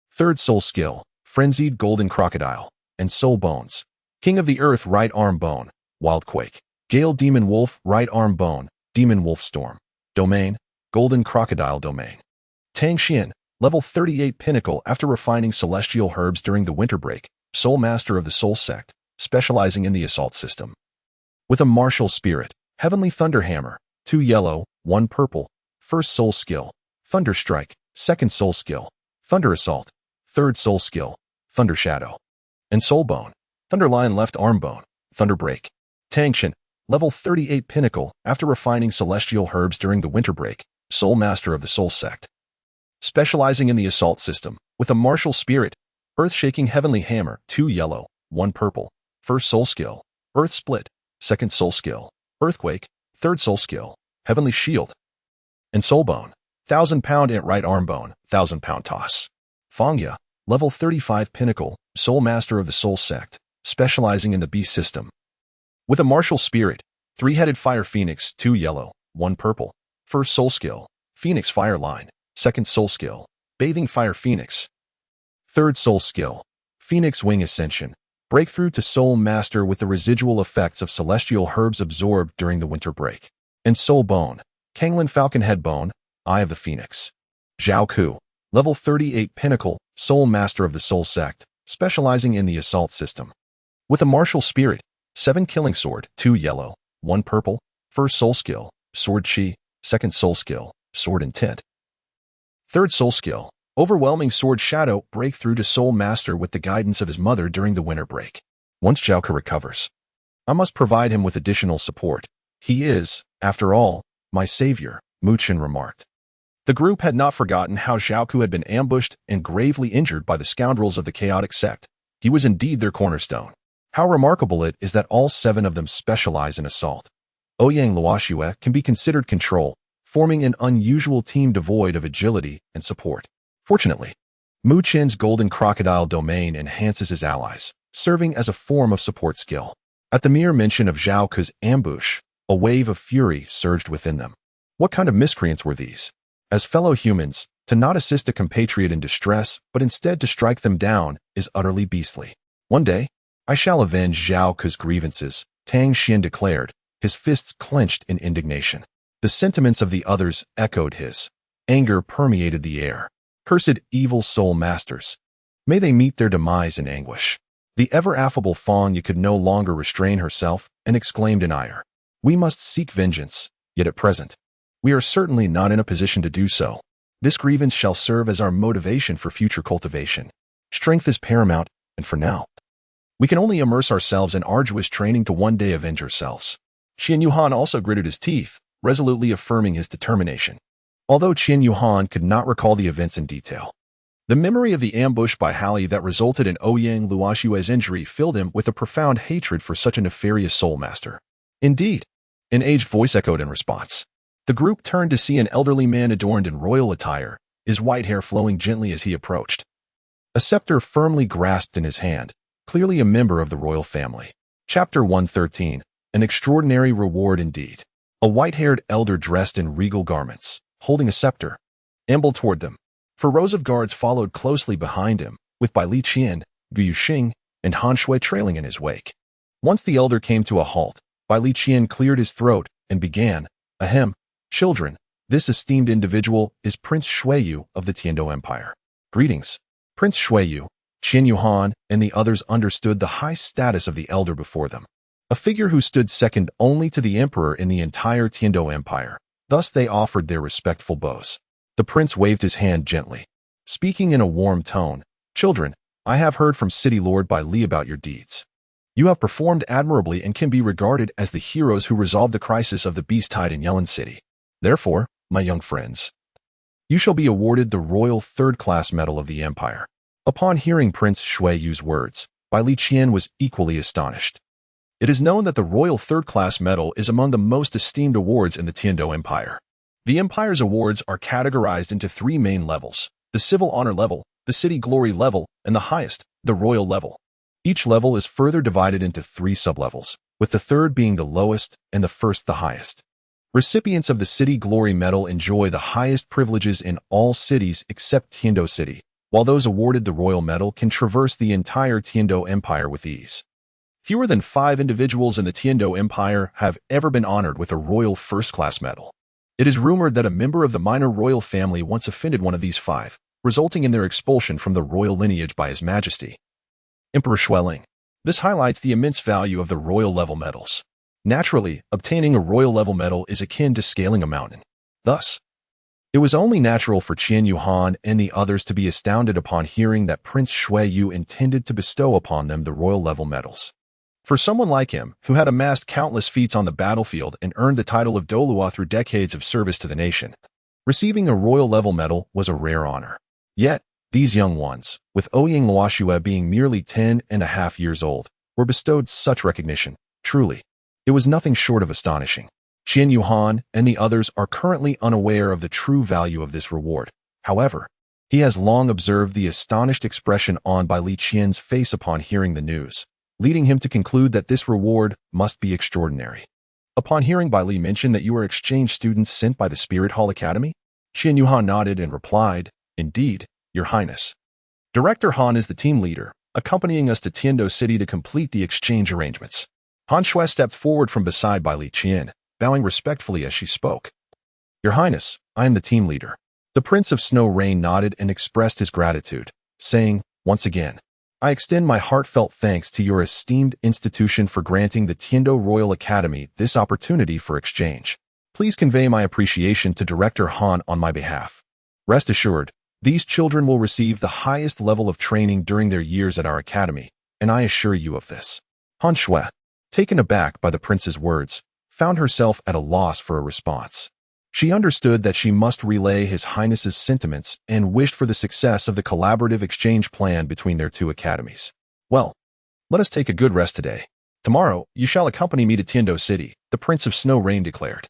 third soul skill, frenzied golden crocodile, and soul bones, king of the earth right arm bone, wild quake, gale demon wolf right arm bone, demon wolf storm, domain, golden crocodile domain. Tang Xian, level 38 pinnacle after refining celestial herbs during the winter break, soul master of the soul sect, specializing in the assault system. With a martial spirit, heavenly thunder hammer, 2 yellow, 1 purple, first soul skill, thunder strike, second soul skill, thunder assault, third soul skill, thunder shadow, and soul bone, thunder lion left arm bone, thunder break. Tang Xian, level 38 pinnacle after refining celestial herbs during the winter break, soul master of the soul sect, specializing in the assault system, with a martial spirit, earth-shaking heavenly hammer, 2 yellow, 1 purple, first soul skill, earth split, second soul skill, earthquake, third soul skill, heavenly shield, and soul bone, 1,000-pound ant right arm bone, 1,000-pound toss. Fangya, level 35 pinnacle, soul master of the soul sect, specializing in the beast system, with a martial spirit, 3-headed fire phoenix, 2 yellow, 1 purple, first soul skill, phoenix fire line, second soul skill, bathing fire phoenix, third soul skill, phoenix wing ascension, breakthrough to soul master with the residual effects of celestial herbs absorbed during the winter break, and soul bone, Kanglin falcon head bone, eye of the phoenix. Zhao Ku, level 38 pinnacle, soul master of the soul sect, specializing in the assault system, with a martial spirit, 7 killing sword, 2 yellow, 1 purple, first soul skill, sword chi, second soul skill, sword intent, third soul skill, overwhelming sword shadow, breakthrough to soul master with the guidance of his mother during the winter break. Once Zhao Ku recovers, I must provide him with additional support. He is, after all, my savior, Mu Chun remarked. The group had not forgotten how Zhao Ku had been ambushed and gravely injured by the scoundrels of the chaotic sect. He was indeed their cornerstone. How remarkable it is that all 7 of them specialize in assault. Ouyang Luoxue can be considered control, forming an unusual team devoid of agility and support. Fortunately, Mu Chun's golden crocodile domain enhances his allies, serving as a form of support skill. At the mere mention of Zhao Ku's ambush, a wave of fury surged within them. What kind of miscreants were these? As fellow humans, to not assist a compatriot in distress, but instead to strike them down, is utterly beastly. One day, I shall avenge Zhao Ku's grievances, Tang Xian declared, his fists clenched in indignation. The sentiments of the others echoed his. Anger permeated the air. Cursed evil soul masters. May they meet their demise in anguish. The ever-affable Fong Yi could no longer restrain herself and exclaimed in ire, "We must seek vengeance, yet at present, we are certainly not in a position to do so. This grievance shall serve as our motivation for future cultivation. Strength is paramount, and for now, we can only immerse ourselves in arduous training to one day avenge ourselves." Qian Yuhan also gritted his teeth, resolutely affirming his determination. Although Qian Yuhan could not recall the events in detail, the memory of the ambush by Halley that resulted in Ouyang Luoshue's injury filled him with a profound hatred for such a nefarious soul master. Indeed, an aged voice echoed in response. The group turned to see an elderly man adorned in royal attire, his white hair flowing gently as he approached. A scepter firmly grasped in his hand, clearly a member of the royal family. Chapter 113. An extraordinary reward indeed. A white-haired elder dressed in regal garments, holding a scepter, ambled toward them. 4 rows of guards followed closely behind him, with Bai Li Qian, Gu Yuxing, and Han Shui trailing in his wake. Once the elder came to a halt, Bai Li Qian cleared his throat and began, "Ahem, children, this esteemed individual is Prince Xueyu of the Tiando Empire. Greetings." Prince Xueyu, Qian Yuhan, and the others understood the high status of the elder before them, a figure who stood second only to the emperor in the entire Tiando Empire. Thus they offered their respectful bows. The prince waved his hand gently, speaking in a warm tone, "Children, I have heard from City Lord Bai Li about your deeds. You have performed admirably and can be regarded as the heroes who resolved the crisis of the beast tide in Yelin City. Therefore, my young friends, you shall be awarded the Royal Third-Class Medal of the Empire." Upon hearing Prince Xueyu's words, Bai Li Qian was equally astonished. It is known that the Royal Third-Class Medal is among the most esteemed awards in the Tiando Empire. The Empire's awards are categorized into 3 main levels: the Civil Honor level, the City Glory level, and the highest, the Royal level. Each level is further divided into 3 sublevels, with the third being the lowest and the first the highest. Recipients of the City Glory Medal enjoy the highest privileges in all cities except Tiando City, while those awarded the Royal Medal can traverse the entire Tiando Empire with ease. Fewer than 5 individuals in the Tiando Empire have ever been honored with a Royal First-Class Medal. It is rumored that a member of the minor royal family once offended one of these 5, resulting in their expulsion from the royal lineage by His Majesty, Emperor Xueling. This highlights the immense value of the royal-level medals. Naturally, obtaining a royal-level medal is akin to scaling a mountain. Thus, it was only natural for Qian Yuhan and the others to be astounded upon hearing that Prince Xueyu intended to bestow upon them the royal-level medals. For someone like him, who had amassed countless feats on the battlefield and earned the title of Douluo through decades of service to the nation, receiving a royal-level medal was a rare honor. Yet, these young ones, with Ouyang Luoshue being merely 10.5 years old, were bestowed such recognition. Truly, it was nothing short of astonishing. Qian Yuhan and the others are currently unaware of the true value of this reward. However, he has long observed the astonished expression on Bai Li Qian's face upon hearing the news, leading him to conclude that this reward must be extraordinary. Upon hearing Bai Li mention that you are exchange students sent by the Spirit Hall Academy, Qian Yuhan nodded and replied, "Indeed, Your Highness. Director Han is the team leader, accompanying us to Tiando City to complete the exchange arrangements." Han Shui stepped forward from beside Bai Li Qian, bowing respectfully as she spoke. "Your Highness, I am the team leader." The Prince of Snow Rain nodded and expressed his gratitude, saying, "Once again, I extend my heartfelt thanks to your esteemed institution for granting the Tiando Royal Academy this opportunity for exchange. Please convey my appreciation to Director Han on my behalf. Rest assured, these children will receive the highest level of training during their years at our academy, and I assure you of this." Han Shui, taken aback by the prince's words, found herself at a loss for a response. She understood that she must relay His Highness's sentiments and wished for the success of the collaborative exchange plan between their 2 academies. "Well, let us take a good rest today. Tomorrow, you shall accompany me to Tiando City," the Prince of Snow Rain declared.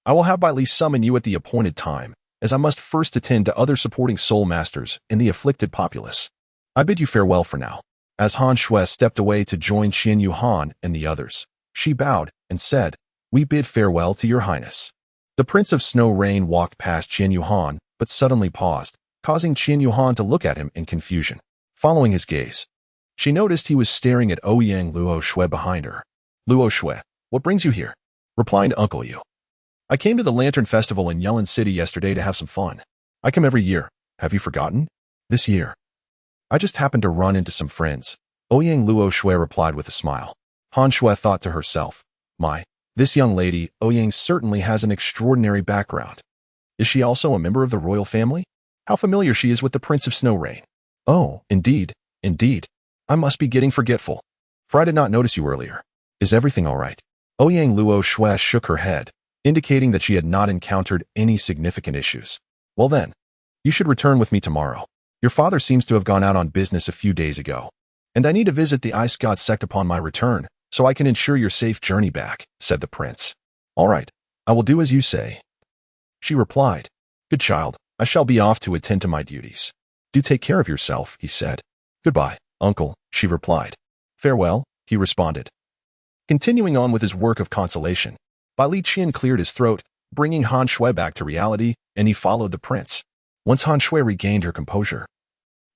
"I will have Bai Li summon you at the appointed time, as I must first attend to other supporting soul masters and the afflicted populace. I bid you farewell for now." As Han Shui stepped away to join Qian Yuhan and the others, she bowed and said, "We bid farewell to Your Highness." The Prince of Snow Rain walked past Qian Yuhan, but suddenly paused, causing Qian Yuhan to look at him in confusion. Following his gaze, she noticed he was staring at Ouyang Luoshui behind her. "Luoshui, what brings you here?" replied Uncle Yu. "I came to the Lantern Festival in Yelin City yesterday to have some fun. I come every year. Have you forgotten? This year, I just happened to run into some friends. Ouyang Luo Shui replied with a smile. Han Shui thought to herself, this young lady, Ouyang, certainly has an extraordinary background. Is she also a member of the royal family? How familiar she is with the Prince of Snow Rain. Oh, indeed. I must be getting forgetful, for I did not notice you earlier. Is everything all right? Ouyang Luo Shui shook her head, indicating that she had not encountered any significant issues. Well then, you should return with me tomorrow. Your father seems to have gone out on business a few days ago, and I need to visit the Ice God sect upon my return, so I can ensure your safe journey back, said the prince. All right, I will do as you say. She replied, Good child, I shall be off to attend to my duties. Do take care of yourself, he said. Goodbye, uncle, she replied. Farewell, he responded. Continuing on with his work of consolation, Li Qian cleared his throat, bringing Han Shui back to reality, and he followed the prince. Once Han Shui regained her composure,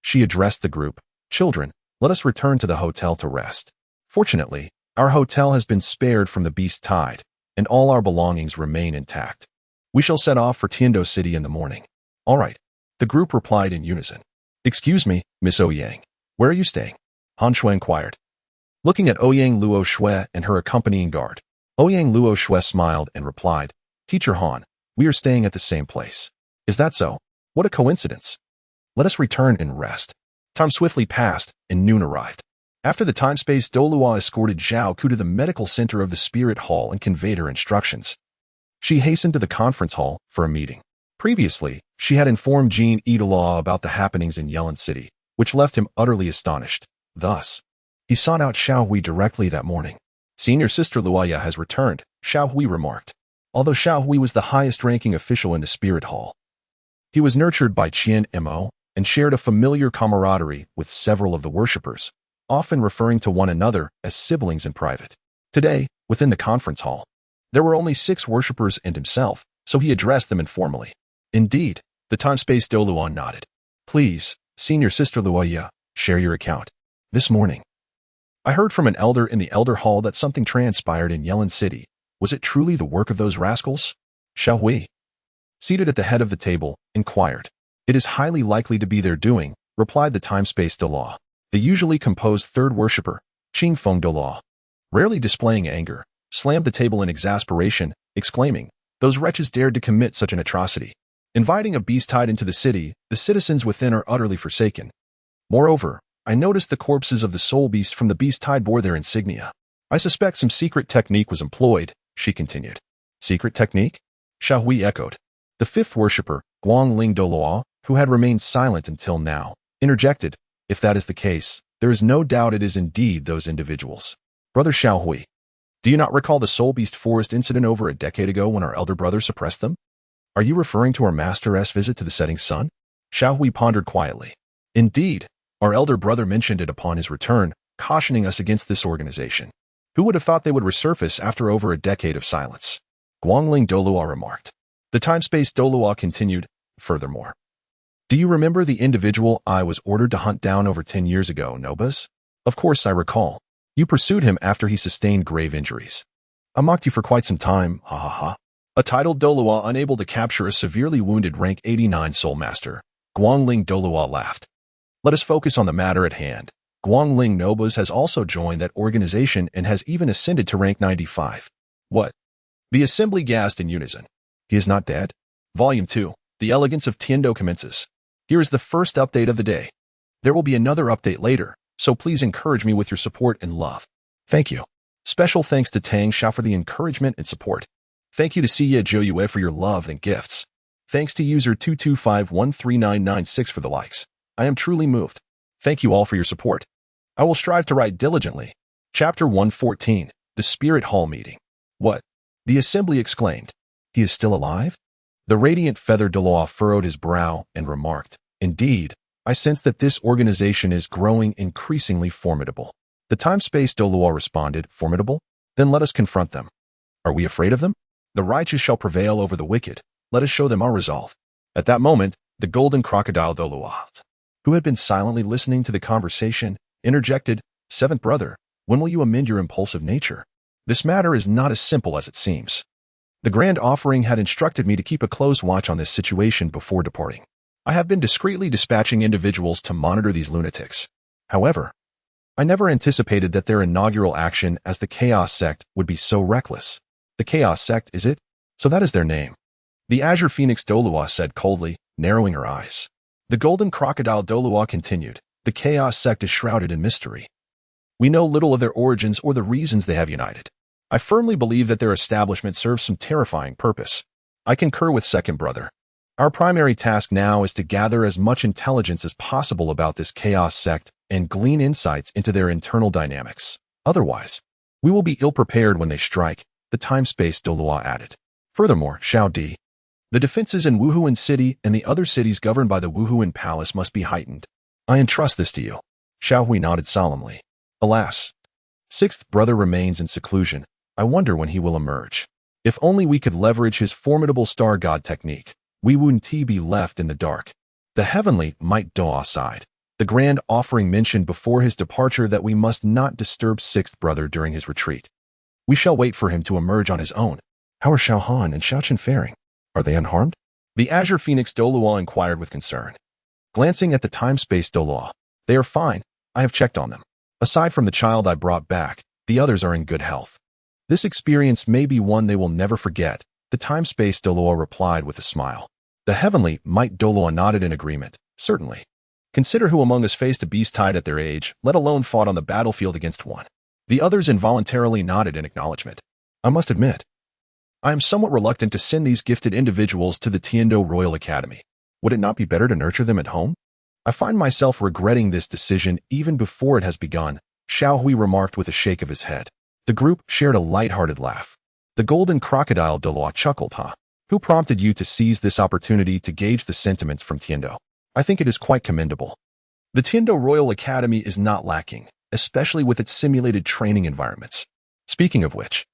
she addressed the group. Children, let us return to the hotel to rest. Fortunately, our hotel has been spared from the beast tide, and all our belongings remain intact. We shall set off for Tiando City in the morning. All right, the group replied in unison. Excuse me, Miss Ouyang, where are you staying? Han Shui inquired. Looking at Ouyang Luo Shui and her accompanying guard, Ouyang Luo Shui smiled and replied, Teacher Han, we are staying at the same place. Is that so? What a coincidence. Let us return and rest. Time swiftly passed, and noon arrived. After the time-space, Douluo escorted Zhao Ku to the medical center of the Spirit Hall and conveyed her instructions. She hastened to the conference hall for a meeting. Previously, she had informed Jean Douluo about the happenings in Yelin City, which left him utterly astonished. Thus, he sought out Xiao Hui directly that morning. Senior Sister Luoya has returned, Xiao Hui remarked. Although Xiao Hui was the highest-ranking official in the Spirit Hall, he was nurtured by Qian Mo and shared a familiar camaraderie with several of the worshippers, often referring to one another as siblings in private. Today, within the conference hall, there were only 6 worshippers and himself, so he addressed them informally. Indeed, the time-space Douluo nodded. Please, Senior Sister Luoya, share your account. This morning, I heard from an elder in the Elder Hall that something transpired in Yelin City. Was it truly the work of those rascals? Xiao Hui, seated at the head of the table, inquired. It is highly likely to be their doing, replied the time-space Douluo. The usually composed third worshipper, Qingfeng Douluo, rarely displaying anger, slammed the table in exasperation, exclaiming, Those wretches dared to commit such an atrocity. Inviting a beast tide into the city, the citizens within are utterly forsaken. Moreover, I noticed the corpses of the soul beasts from the beast tide bore their insignia. I suspect some secret technique was employed, she continued. Secret technique? Xiao Hui echoed. The fifth worshipper, Guangling Douluo, who had remained silent until now, interjected, If that is the case, there is no doubt it is indeed those individuals. Brother Xiao Hui, do you not recall the Soul Beast Forest incident over a decade ago when our elder brother suppressed them? Are you referring to our Master's visit to the setting sun? Xiao Hui pondered quietly. Indeed, our elder brother mentioned it upon his return, cautioning us against this organization. Who would have thought they would resurface after over a decade of silence? Guangling Douluo remarked. The time-space Douluo continued, furthermore. Do you remember the individual I was ordered to hunt down over 10 years ago, Nobas? Of course I recall. You pursued him after he sustained grave injuries. I mocked you for quite some time, ha ha ha. A titled Douluo unable to capture a severely wounded rank 89 Soul Master. Guangling Douluo laughed. Let us focus on the matter at hand. Guangling Nobas has also joined that organization and has even ascended to rank 95. What? The assembly gasped in unison. He is not dead? Volume 2. The Elegance of Tiando commences. Here is the first update of the day. There will be another update later, so please encourage me with your support and love. Thank you. Special thanks to Tang Xiao for the encouragement and support. Thank you to Siya Zhou Yue for your love and gifts. Thanks to user 225139996 for the likes. I am truly moved. Thank you all for your support. I will strive to write diligently. Chapter 114. The Spirit Hall Meeting. What? The assembly exclaimed. He is still alive? The radiant feather Douluo furrowed his brow and remarked, Indeed, I sense that this organization is growing increasingly formidable. The time-space Douluo responded, Formidable? Then let us confront them. Are we afraid of them? The righteous shall prevail over the wicked. Let us show them our resolve. At that moment, the golden crocodile Douluo, who had been silently listening to the conversation, interjected, Seventh brother, when will you amend your impulsive nature? This matter is not as simple as it seems. The Grand Offering had instructed me to keep a close watch on this situation before departing. I have been discreetly dispatching individuals to monitor these lunatics. However, I never anticipated that their inaugural action as the Chaos Sect would be so reckless. The Chaos Sect, is it? So that is their name. The Azure Phoenix Douluo said coldly, narrowing her eyes. The Golden Crocodile Douluo continued. The Chaos Sect is shrouded in mystery. We know little of their origins or the reasons they have united. I firmly believe that their establishment serves some terrifying purpose. I concur with Second Brother. Our primary task now is to gather as much intelligence as possible about this Chaos Sect and glean insights into their internal dynamics. Otherwise, we will be ill-prepared when they strike, the time-space Douluo added. Furthermore, Xiao Di, the defenses in Wuhuan City and the other cities governed by the Wuhuan Palace must be heightened. I entrust this to you. Xiao Hui nodded solemnly. Alas, Sixth Brother remains in seclusion. I wonder when he will emerge. If only we could leverage his formidable star god technique, we wouldn't be left in the dark. The heavenly might Doa sighed. The grand offering mentioned before his departure that we must not disturb Sixth Brother during his retreat. We shall wait for him to emerge on his own. How are Xiao Han and Xiao Chen faring? Are they unharmed? The Azure Phoenix Douluo inquired with concern. Glancing at the time-space Douluo, they are fine. I have checked on them. Aside from the child I brought back, the others are in good health. This experience may be one they will never forget, the time-space Douluo replied with a smile. The heavenly might Douluo nodded in agreement. Certainly. Consider who among us faced a beast tied at their age, let alone fought on the battlefield against one. The others involuntarily nodded in acknowledgement. I must admit, I am somewhat reluctant to send these gifted individuals to the Tiando Royal Academy. Would it not be better to nurture them at home? I find myself regretting this decision even before it has begun, Xiao Hui remarked with a shake of his head. The group shared a light-hearted laugh. The Golden Crocodile Douluo chuckled, huh? Who prompted you to seize this opportunity to gauge the sentiments from Tiando? I think it is quite commendable. The Tiando Royal Academy is not lacking, especially with its simulated training environments. Speaking of which,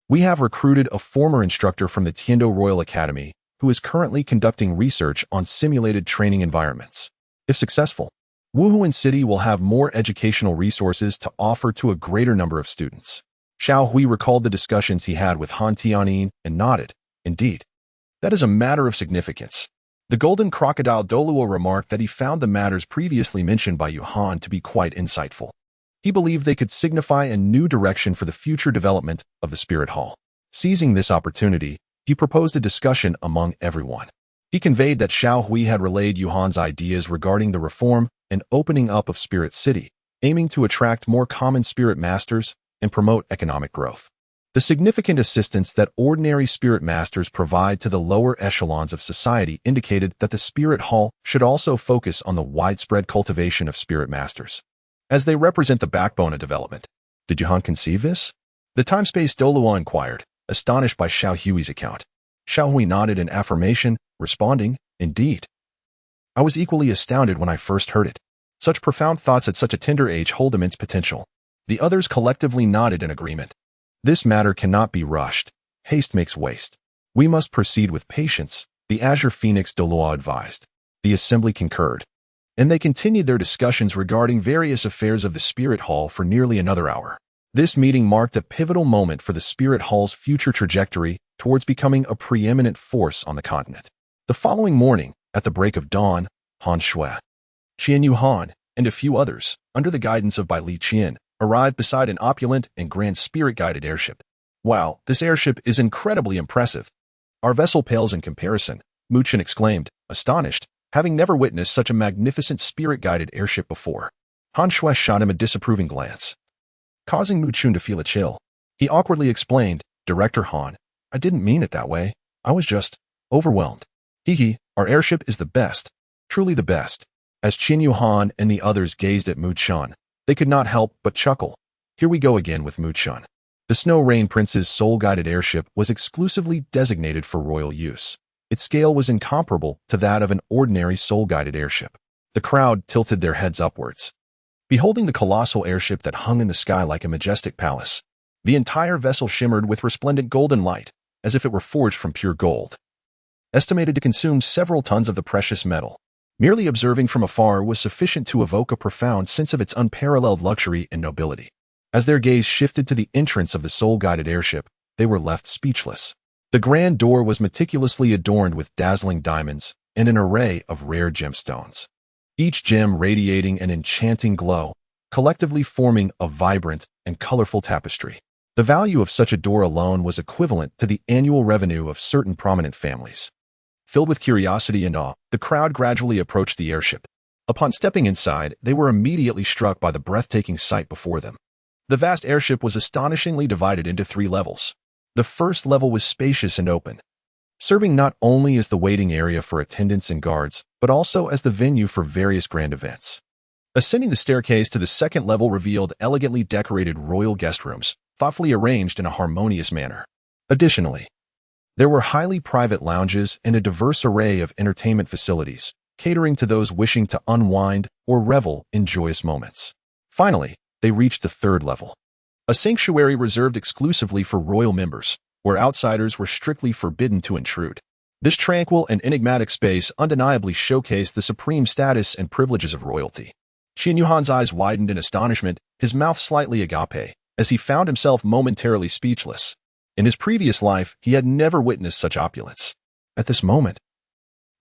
we have recruited a former instructor from the Tiando Royal Academy who is currently conducting research on simulated training environments. If successful, Wuhuan City will have more educational resources to offer to a greater number of students. Xiao Hui recalled the discussions he had with Han Tianin and nodded. Indeed, that is a matter of significance. The Golden Crocodile Douluo remarked that he found the matters previously mentioned by Yuhan to be quite insightful. He believed they could signify a new direction for the future development of the Spirit Hall. Seizing this opportunity, he proposed a discussion among everyone. He conveyed that Xiao Hui had relayed Yuhan's ideas regarding the reform and opening up of Spirit City, aiming to attract more common spirit masters and promote economic growth. The significant assistance that ordinary spirit masters provide to the lower echelons of society indicated that the Spirit Hall should also focus on the widespread cultivation of spirit masters, as they represent the backbone of development. Did Yuhan conceive this? The time-space Douluo inquired, astonished by Xiao Hui's account. Xiao Hui nodded in affirmation, responding, Indeed. I was equally astounded when I first heard it. Such profound thoughts at such a tender age hold immense potential. The others collectively nodded in agreement. This matter cannot be rushed. Haste makes waste. We must proceed with patience, the Azure Phoenix Douluo advised. The assembly concurred, and they continued their discussions regarding various affairs of the Spirit Hall for nearly another hour. This meeting marked a pivotal moment for the Spirit Hall's future trajectory towards becoming a preeminent force on the continent. The following morning, at the break of dawn, Han Shui, Qian Yuhan, and a few others, under the guidance of Bai Li Qian, arrived beside an opulent and grand spirit-guided airship. Wow, this airship is incredibly impressive. Our vessel pales in comparison, Mu Chen exclaimed, astonished, having never witnessed such a magnificent spirit-guided airship before. Han Shui shot him a disapproving glance, causing Mu Chen to feel a chill. He awkwardly explained, Director Han, I didn't mean it that way. I was just overwhelmed. Hee, our airship is the best, truly the best. As Qin Yuhan and the others gazed at Mu Chen, they could not help but chuckle. Here we go again with Mu Chen. The Snow Rain Prince's soul-guided airship was exclusively designated for royal use. Its scale was incomparable to that of an ordinary soul-guided airship. The crowd tilted their heads upwards, beholding the colossal airship that hung in the sky like a majestic palace. The entire vessel shimmered with resplendent golden light, as if it were forged from pure gold, estimated to consume several tons of the precious metal. Merely observing from afar was sufficient to evoke a profound sense of its unparalleled luxury and nobility. As their gaze shifted to the entrance of the soul-guided airship, they were left speechless. The grand door was meticulously adorned with dazzling diamonds, and an array of rare gemstones. Each gem radiating an enchanting glow, collectively forming a vibrant and colorful tapestry. The value of such a door alone was equivalent to the annual revenue of certain prominent families. Filled with curiosity and awe, the crowd gradually approached the airship. Upon stepping inside, they were immediately struck by the breathtaking sight before them. The vast airship was astonishingly divided into 3 levels. The first level was spacious and open, serving not only as the waiting area for attendants and guards, but also as the venue for various grand events. Ascending the staircase to the second level revealed elegantly decorated royal guest rooms, thoughtfully arranged in a harmonious manner. Additionally, there were highly private lounges and a diverse array of entertainment facilities, catering to those wishing to unwind or revel in joyous moments. Finally, they reached the third level, a sanctuary reserved exclusively for royal members, where outsiders were strictly forbidden to intrude. This tranquil and enigmatic space undeniably showcased the supreme status and privileges of royalty. Qian Yuhan's eyes widened in astonishment, his mouth slightly agape, as he found himself momentarily speechless. In his previous life, he had never witnessed such opulence. At this moment,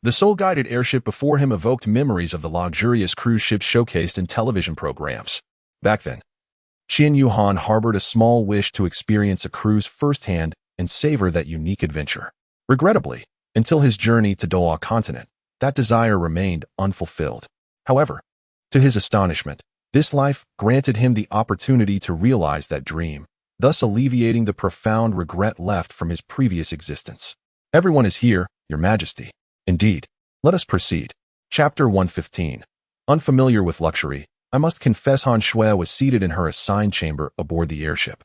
the soul-guided airship before him evoked memories of the luxurious cruise ships showcased in television programs. Back then, Qian Yuhan harbored a small wish to experience a cruise firsthand and savor that unique adventure. Regrettably, until his journey to Douluo continent, that desire remained unfulfilled. However, to his astonishment, this life granted him the opportunity to realize that dream, thus alleviating the profound regret left from his previous existence. Everyone is here, Your Majesty. Indeed. Let us proceed. Chapter 115. Unfamiliar with luxury, I must confess Han Shui was seated in her assigned chamber aboard the airship,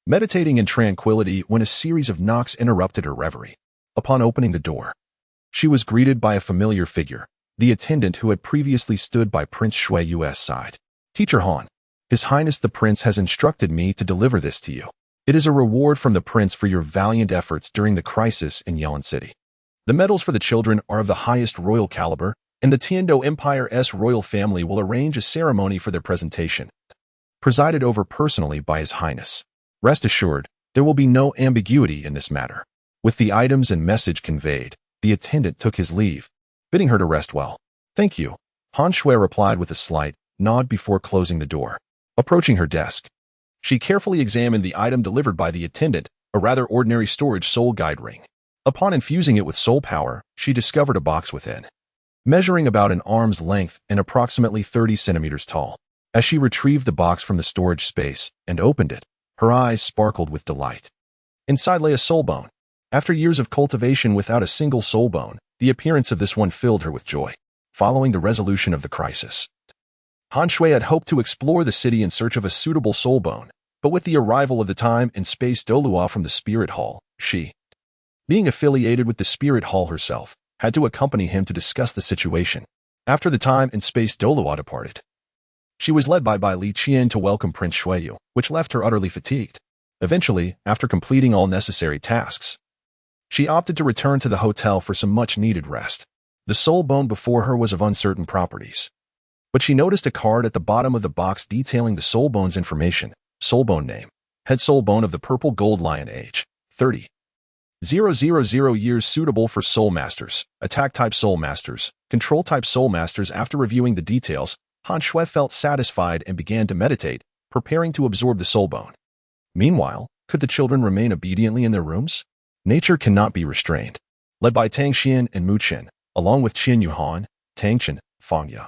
meditating in tranquility when a series of knocks interrupted her reverie. Upon opening the door, she was greeted by a familiar figure, the attendant who had previously stood by Prince Shui Yu's side. Teacher Han, His Highness the Prince has instructed me to deliver this to you. It is a reward from the Prince for your valiant efforts during the crisis in Yelin City. The medals for the children are of the highest royal caliber, and the Tiando Empire's royal family will arrange a ceremony for their presentation, presided over personally by His Highness. Rest assured, there will be no ambiguity in this matter. With the items and message conveyed, the attendant took his leave, bidding her to rest well. Thank you, Han Shui replied with a slight nod before closing the door. Approaching her desk, she carefully examined the item delivered by the attendant, a rather ordinary storage soul guide ring. Upon infusing it with soul power, she discovered a box within, measuring about an arm's length and approximately 30 centimeters tall. As she retrieved the box from the storage space and opened it, her eyes sparkled with delight. Inside lay a soul bone. After years of cultivation without a single soul bone, the appearance of this one filled her with joy. Following the resolution of the crisis, Han Shui had hoped to explore the city in search of a suitable soul bone, but with the arrival of the time and space Douluo from the Spirit Hall, she, being affiliated with the Spirit Hall herself, had to accompany him to discuss the situation. After the time and space Douluo departed, she was led by Li Qian to welcome Prince Shuiyu, which left her utterly fatigued. Eventually, after completing all necessary tasks, she opted to return to the hotel for some much-needed rest. The soul bone before her was of uncertain properties, but she noticed a card at the bottom of the box detailing the soul bone's information. Soul bone name: Head soul bone of the purple gold lion, age 30,000 years, suitable for soul masters, attack type soul masters, control type soul masters. After reviewing the details, Han Shui felt satisfied and began to meditate, preparing to absorb the soul bone. Meanwhile, could the children remain obediently in their rooms? Nature cannot be restrained. Led by Tang Xian and Mu Qian, along with Qian Yuhan, Tang Chen, Fang Ya,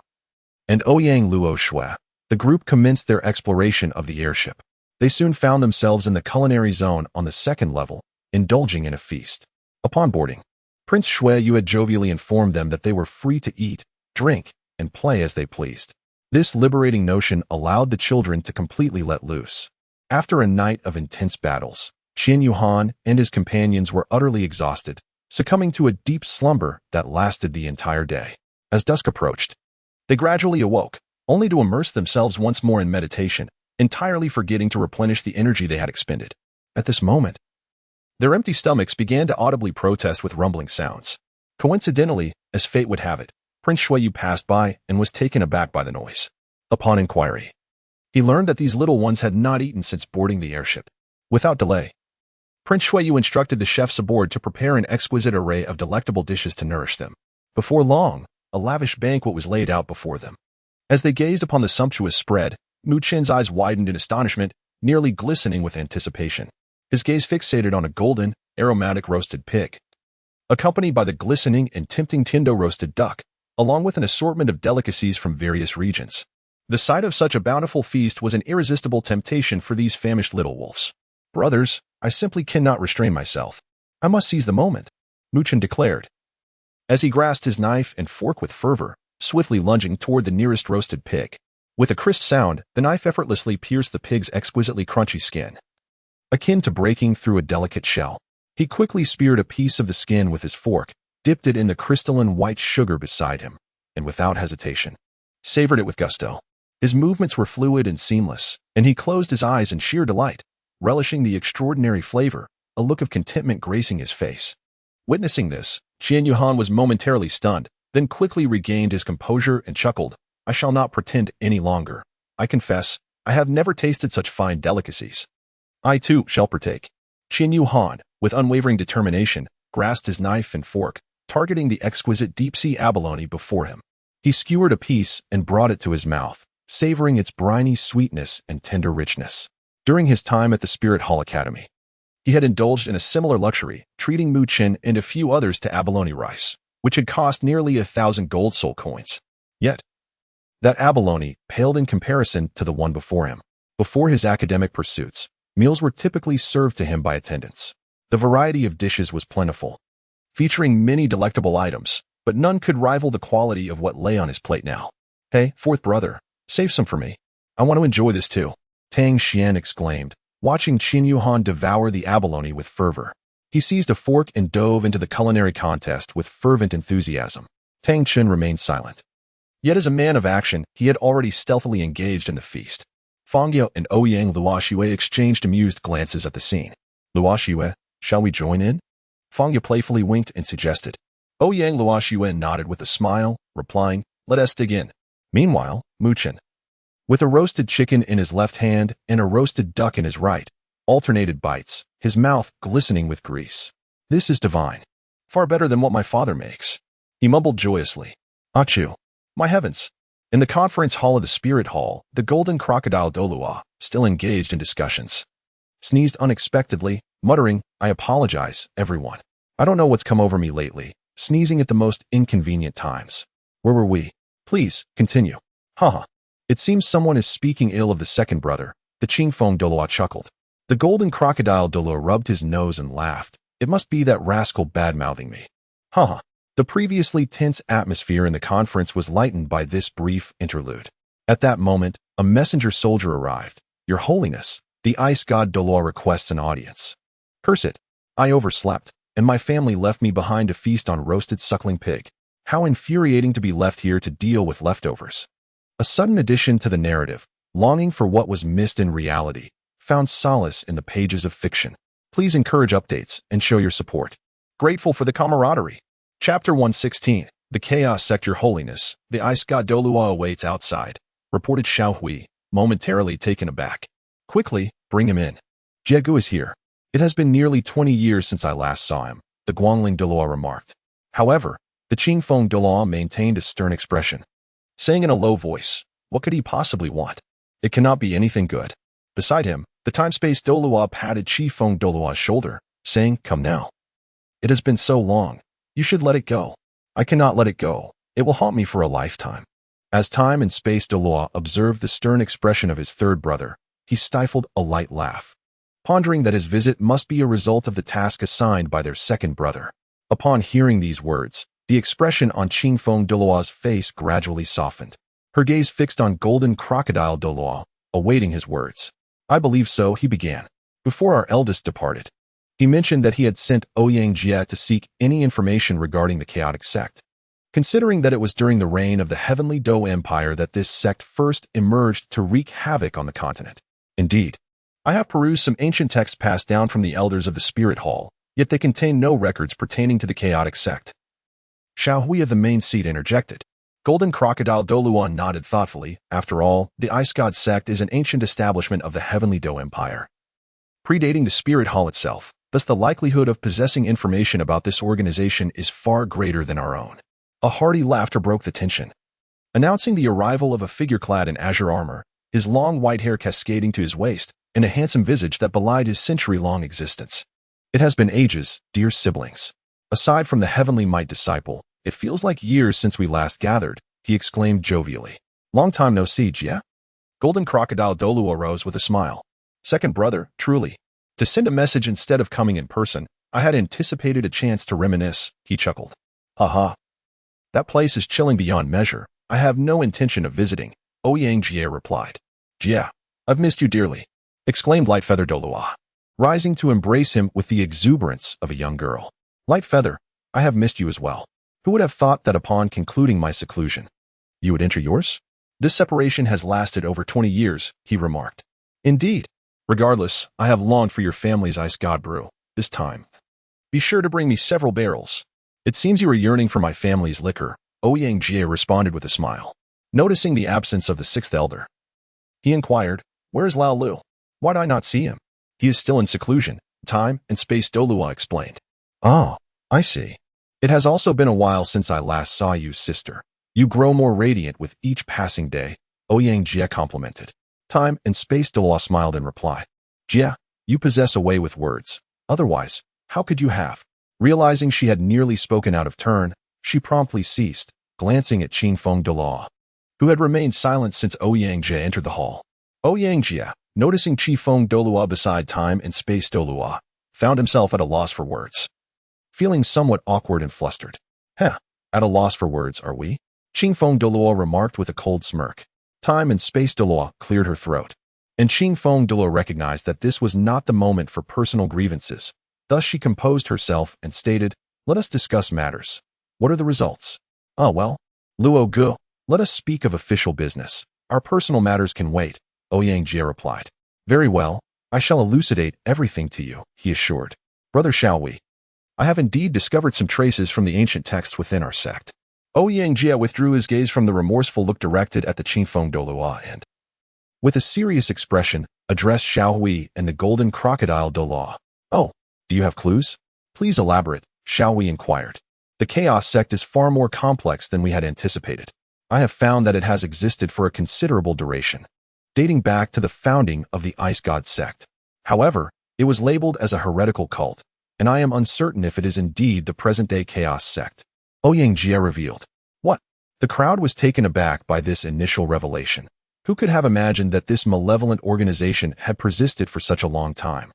and Ouyang Luo Shui, the group commenced their exploration of the airship. They soon found themselves in the culinary zone on the second level, indulging in a feast. Upon boarding, Prince Shuiyu had jovially informed them that they were free to eat, drink, and play as they pleased. This liberating notion allowed the children to completely let loose. After a night of intense battles, Qian Yuhan and his companions were utterly exhausted, succumbing to a deep slumber that lasted the entire day. As dusk approached, they gradually awoke, only to immerse themselves once more in meditation, entirely forgetting to replenish the energy they had expended. At this moment, their empty stomachs began to audibly protest with rumbling sounds. Coincidentally, as fate would have it, Prince Shuiyu passed by and was taken aback by the noise. Upon inquiry, he learned that these little ones had not eaten since boarding the airship. Without delay, Prince Shuiyu instructed the chefs aboard to prepare an exquisite array of delectable dishes to nourish them. Before long, a lavish banquet was laid out before them. As they gazed upon the sumptuous spread, Mu Chen's eyes widened in astonishment, nearly glistening with anticipation. His gaze fixated on a golden, aromatic roasted pig, accompanied by the glistening and tempting tindo roasted duck, along with an assortment of delicacies from various regions. The sight of such a bountiful feast was an irresistible temptation for these famished little wolves. "Brothers, I simply cannot restrain myself. I must seize the moment," Mu Chen declared, as he grasped his knife and fork with fervor, swiftly lunging toward the nearest roasted pig. With a crisp sound, the knife effortlessly pierced the pig's exquisitely crunchy skin, akin to breaking through a delicate shell. He quickly speared a piece of the skin with his fork, dipped it in the crystalline white sugar beside him, and without hesitation, savored it with gusto. His movements were fluid and seamless, and he closed his eyes in sheer delight, relishing the extraordinary flavor, a look of contentment gracing his face. Witnessing this, Qian Yuhan was momentarily stunned, then quickly regained his composure and chuckled, "I shall not pretend any longer. I confess, I have never tasted such fine delicacies. I too shall partake." Qian Yuhan, with unwavering determination, grasped his knife and fork, targeting the exquisite deep-sea abalone before him. He skewered a piece and brought it to his mouth, savoring its briny sweetness and tender richness. During his time at the Spirit Hall Academy, he had indulged in a similar luxury, treating Mu Chen and a few others to abalone rice, which had cost nearly 1,000 gold soul coins. Yet, that abalone paled in comparison to the one before him. Before his academic pursuits, meals were typically served to him by attendants. The variety of dishes was plentiful, featuring many delectable items, but none could rival the quality of what lay on his plate now. "Hey, fourth brother, save some for me. I want to enjoy this too," Tang Xian exclaimed, watching Qian Yuhan devour the abalone with fervor. He seized a fork and dove into the culinary contest with fervent enthusiasm. Tang Chen remained silent. Yet as a man of action, he had already stealthily engaged in the feast. Fang Yao and Ouyang Luoxue exchanged amused glances at the scene. "Luoxue, shall we join in?" Fang Yao playfully winked and suggested. Ouyang Luoxue nodded with a smile, replying, "Let us dig in." Meanwhile, Mu Chen, with a roasted chicken in his left hand and a roasted duck in his right, alternated bites, his mouth glistening with grease. "This is divine. Far better than what my father makes," he mumbled joyously. "Achoo. My heavens." In the conference hall of the Spirit Hall, the golden crocodile Douluo, still engaged in discussions, sneezed unexpectedly, muttering, "I apologize, everyone. I don't know what's come over me lately, sneezing at the most inconvenient times." "Where were we? Please, continue." "Haha. It seems someone is speaking ill of the second brother," the Qingfeng Douluo chuckled. The golden crocodile Douluo rubbed his nose and laughed. "It must be that rascal bad-mouthing me." Haha. The previously tense atmosphere in the conference was lightened by this brief interlude. At that moment, a messenger soldier arrived. "Your Holiness, the ice god Douluo requests an audience." "Curse it. I overslept, and my family left me behind to feast on roasted suckling pig. How infuriating to be left here to deal with leftovers." A sudden addition to the narrative, longing for what was missed in reality, found solace in the pages of fiction. Please encourage updates and show your support. Grateful for the camaraderie. Chapter 116, The Chaos Sect. "Your Holiness, the ice god Douluo awaits outside," reported Xiao Hui, momentarily taken aback. "Quickly, bring him in." "Jiegu is here. It has been nearly 20 years since I last saw him," the Guangling Douluo remarked. However, the Qingfeng Douluo maintained a stern expression, saying in a low voice, "What could he possibly want? It cannot be anything good." Beside him, the time-space Douluo patted Qifeng Douluo's shoulder, saying, "Come now. It has been so long. You should let it go." "I cannot let it go. It will haunt me for a lifetime." As time and space Douluo observed the stern expression of his third brother, he stifled a light laugh, pondering that his visit must be a result of the task assigned by their second brother. Upon hearing these words, the expression on Qingfeng Douluo's face gradually softened. Her gaze fixed on golden crocodile Douluo, awaiting his words. "I believe so," he began. "Before our eldest departed, he mentioned that he had sent Ouyang Jie to seek any information regarding the chaotic sect. Considering that it was during the reign of the Heavenly Dou Empire that this sect first emerged to wreak havoc on the continent. Indeed, I have perused some ancient texts passed down from the elders of the Spirit Hall, yet they contain no records pertaining to the chaotic sect." Xiao Hui of the main seat interjected. Golden Crocodile Douluo nodded thoughtfully. After all, the Ice God sect is an ancient establishment of the Heavenly Dou Empire, predating the Spirit Hall itself. Thus the likelihood of possessing information about this organization is far greater than our own. A hearty laughter broke the tension, announcing the arrival of a figure clad in azure armor, his long white hair cascading to his waist, and a handsome visage that belied his century-long existence. It has been ages, dear siblings. Aside from the heavenly might disciple, it feels like years since we last gathered, he exclaimed jovially. Long time no see, yeah? Golden Crocodile Douluo rose with a smile. Second brother, truly. To send a message instead of coming in person, I had anticipated a chance to reminisce, he chuckled. Haha. That place is chilling beyond measure. I have no intention of visiting, Ouyang Jie replied. Jie, I've missed you dearly, exclaimed Lightfeather Douluo, rising to embrace him with the exuberance of a young girl. Lightfeather, I have missed you as well. Who would have thought that upon concluding my seclusion, you would enter yours? This separation has lasted over 20 years, he remarked. Indeed. Regardless, I have longed for your family's ice god brew. This time, be sure to bring me several barrels. It seems you are yearning for my family's liquor, Ouyang Jie responded with a smile. Noticing the absence of the sixth elder, he inquired, where is Lao Lu? Why'd I not see him? He is still in seclusion, time and space, Douluo explained. Oh, I see. It has also been a while since I last saw you, sister. You grow more radiant with each passing day, Ouyang Jie complimented. Time and space, Douluo smiled in reply. Jie, you possess a way with words. Otherwise, how could you have? Realizing she had nearly spoken out of turn, she promptly ceased, glancing at Qingfeng Douluo, who had remained silent since Ouyang Jie entered the hall. Ouyang Jie, noticing Qingfeng Douluo beside Time and Space Douluo, found himself at a loss for words. Feeling somewhat awkward and flustered. At a loss for words, are we? Qingfeng Douluo remarked with a cold smirk. Time and Space Douluo cleared her throat, and Qingfeng Douluo recognized that this was not the moment for personal grievances. Thus she composed herself and stated, let us discuss matters. What are the results? Ah well, Luo Gu, let us speak of official business. Our personal matters can wait, Ouyang Jie replied. Very well, I shall elucidate everything to you, he assured. Brother, shall we? I have indeed discovered some traces from the ancient texts within our sect. Ouyang Jie withdrew his gaze from the remorseful look directed at the Qingfeng Douluo and, with a serious expression, addressed Xiaohui and the Golden Crocodile Douluo. Oh, do you have clues? Please elaborate, Xiaohui inquired. The Chaos sect is far more complex than we had anticipated. I have found that it has existed for a considerable duration, dating back to the founding of the Ice God sect. However, it was labeled as a heretical cult, and I am uncertain if it is indeed the present-day Chaos sect. Ouyang Jie revealed. What? The crowd was taken aback by this initial revelation. Who could have imagined that this malevolent organization had persisted for such a long time?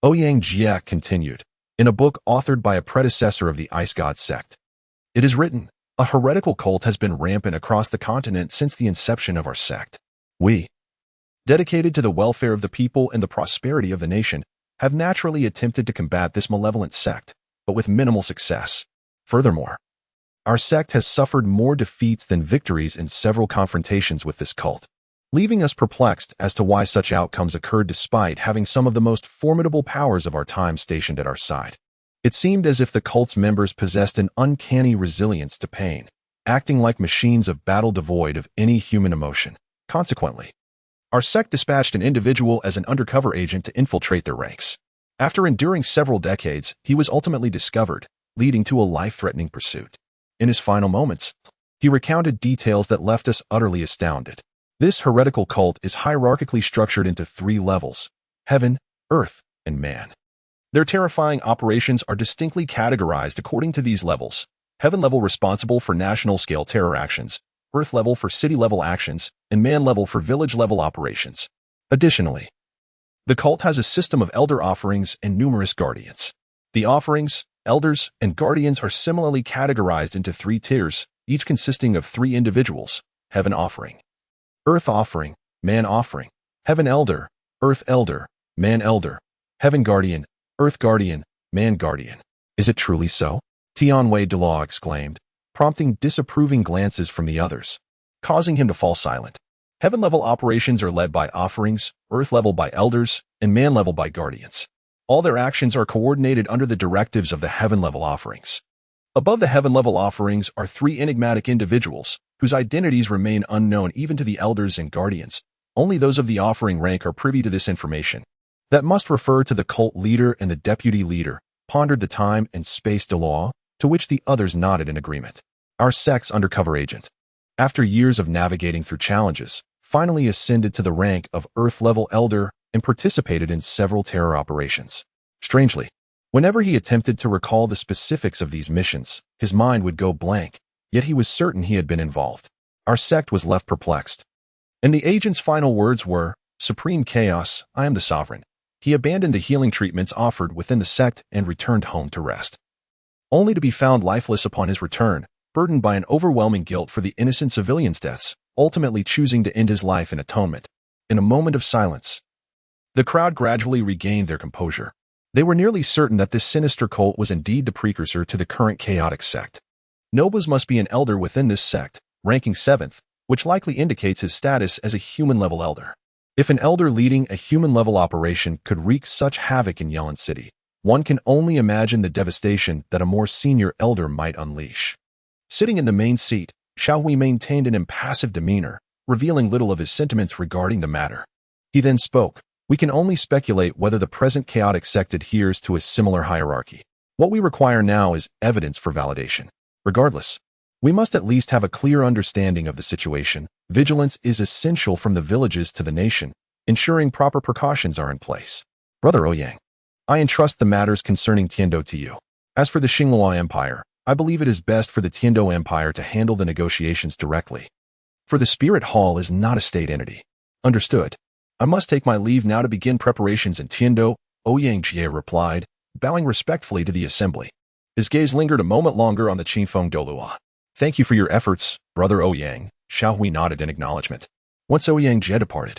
Ouyang Jie continued, in a book authored by a predecessor of the Ice God sect. It is written, a heretical cult has been rampant across the continent since the inception of our sect. We, dedicated to the welfare of the people and the prosperity of the nation, have naturally attempted to combat this malevolent sect, but with minimal success. Furthermore, our sect has suffered more defeats than victories in several confrontations with this cult, leaving us perplexed as to why such outcomes occurred despite having some of the most formidable powers of our time stationed at our side. It seemed as if the cult's members possessed an uncanny resilience to pain, acting like machines of battle devoid of any human emotion. Consequently, our sect dispatched an individual as an undercover agent to infiltrate their ranks. After enduring several decades, he was ultimately discovered, leading to a life-threatening pursuit. In his final moments, he recounted details that left us utterly astounded. This heretical cult is hierarchically structured into 3 levels: heaven, earth, and man. Their terrifying operations are distinctly categorized according to these levels: heaven level responsible for national-scale terror actions, earth level for city-level actions, and man level for village-level operations. Additionally, the cult has a system of elder offerings and numerous guardians. The offerings, elders, and guardians are similarly categorized into 3 tiers, each consisting of 3 individuals: heaven offering, earth offering, man offering, heaven elder, earth elder, man elder, heaven guardian, earth guardian, man guardian. Is it truly so? Tianwei Douluo exclaimed, prompting disapproving glances from the others, causing him to fall silent. Heaven-level operations are led by offerings, earth-level by elders, and man-level by guardians. All their actions are coordinated under the directives of the heaven-level offerings. Above the heaven-level offerings are 3 enigmatic individuals, whose identities remain unknown even to the elders and guardians. Only those of the offering rank are privy to this information. That must refer to the cult leader and the deputy leader, pondered the Time and Space Douluo, to which the others nodded in agreement. our sect's undercover agent. After years of navigating through challenges, finally ascended to the rank of Earth-level Elder and participated in several terror operations. Strangely, whenever he attempted to recall the specifics of these missions, his mind would go blank, yet he was certain he had been involved. Our sect was left perplexed. And the agent's final words were, "Supreme Chaos, I am the Sovereign." He abandoned the healing treatments offered within the sect and returned home to rest, only to be found lifeless upon his return, burdened by an overwhelming guilt for the innocent civilians' deaths, ultimately choosing to end his life in atonement. In a moment of silence, the crowd gradually regained their composure. They were nearly certain that this sinister cult was indeed the precursor to the current chaotic sect. Nobas must be an elder within this sect, ranking 7th, which likely indicates his status as a human-level elder. If an elder leading a human-level operation could wreak such havoc in Yelon City, one can only imagine the devastation that a more senior elder might unleash. Sitting in the main seat, Xiaohui maintained an impassive demeanor, revealing little of his sentiments regarding the matter. He then spoke. "We can only speculate whether the present chaotic sect adheres to a similar hierarchy. What we require now is evidence for validation. Regardless, we must at least have a clear understanding of the situation. Vigilance is essential from the villages to the nation, ensuring proper precautions are in place. Brother Ouyang, I entrust the matters concerning Tiando to you. As for the Xinghua Empire, I believe it is best for the Tiando Empire to handle the negotiations directly. For the Spirit Hall is not a state entity." "Understood. I must take my leave now to begin preparations in Tiando," Ouyang Jie replied, bowing respectfully to the assembly. His gaze lingered a moment longer on the Qingfeng Douluo. "Thank you for your efforts, Brother Ouyang," Xiaohui nodded in acknowledgement. Once Ouyang Jie departed,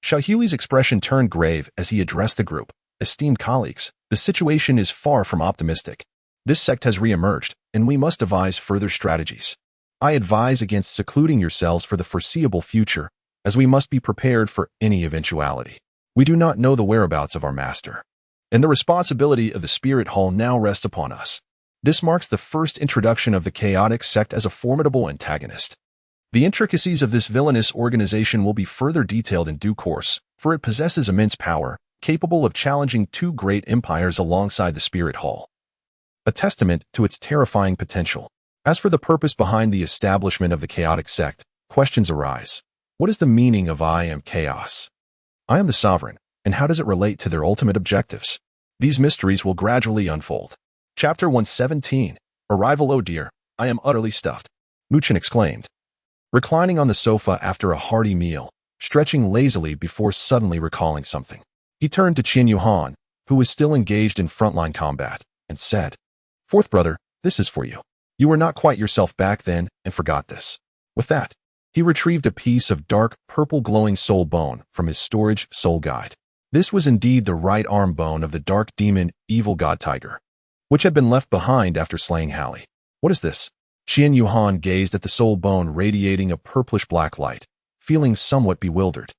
Xiaohui's expression turned grave as he addressed the group. "Esteemed colleagues, the situation is far from optimistic. This sect has re-emerged, and we must devise further strategies. I advise against secluding yourselves for the foreseeable future, as we must be prepared for any eventuality. We do not know the whereabouts of our master, and the responsibility of the Spirit Hall now rests upon us. This marks the first introduction of the chaotic sect as a formidable antagonist. The intricacies of this villainous organization will be further detailed in due course, for it possesses immense power, capable of challenging 2 great empires alongside the Spirit Hall, a testament to its terrifying potential. As for the purpose behind the establishment of the chaotic sect, questions arise. What is the meaning of I am chaos? I am the sovereign, and how does it relate to their ultimate objectives? These mysteries will gradually unfold. Chapter 117. Arrival. "Oh dear, I am utterly stuffed," Muchen exclaimed, reclining on the sofa after a hearty meal, stretching lazily before suddenly recalling something. He turned to Qian Yuhan, who was still engaged in frontline combat, and said, "Fourth brother, this is for you. You were not quite yourself back then and forgot this." With that, he retrieved a piece of dark, purple glowing soul bone from his storage soul guide. This was indeed the right arm bone of the dark demon, evil god tiger, which had been left behind after slaying Hallie. "What is this?" Qian Yuhan gazed at the soul bone radiating a purplish-black light, feeling somewhat bewildered.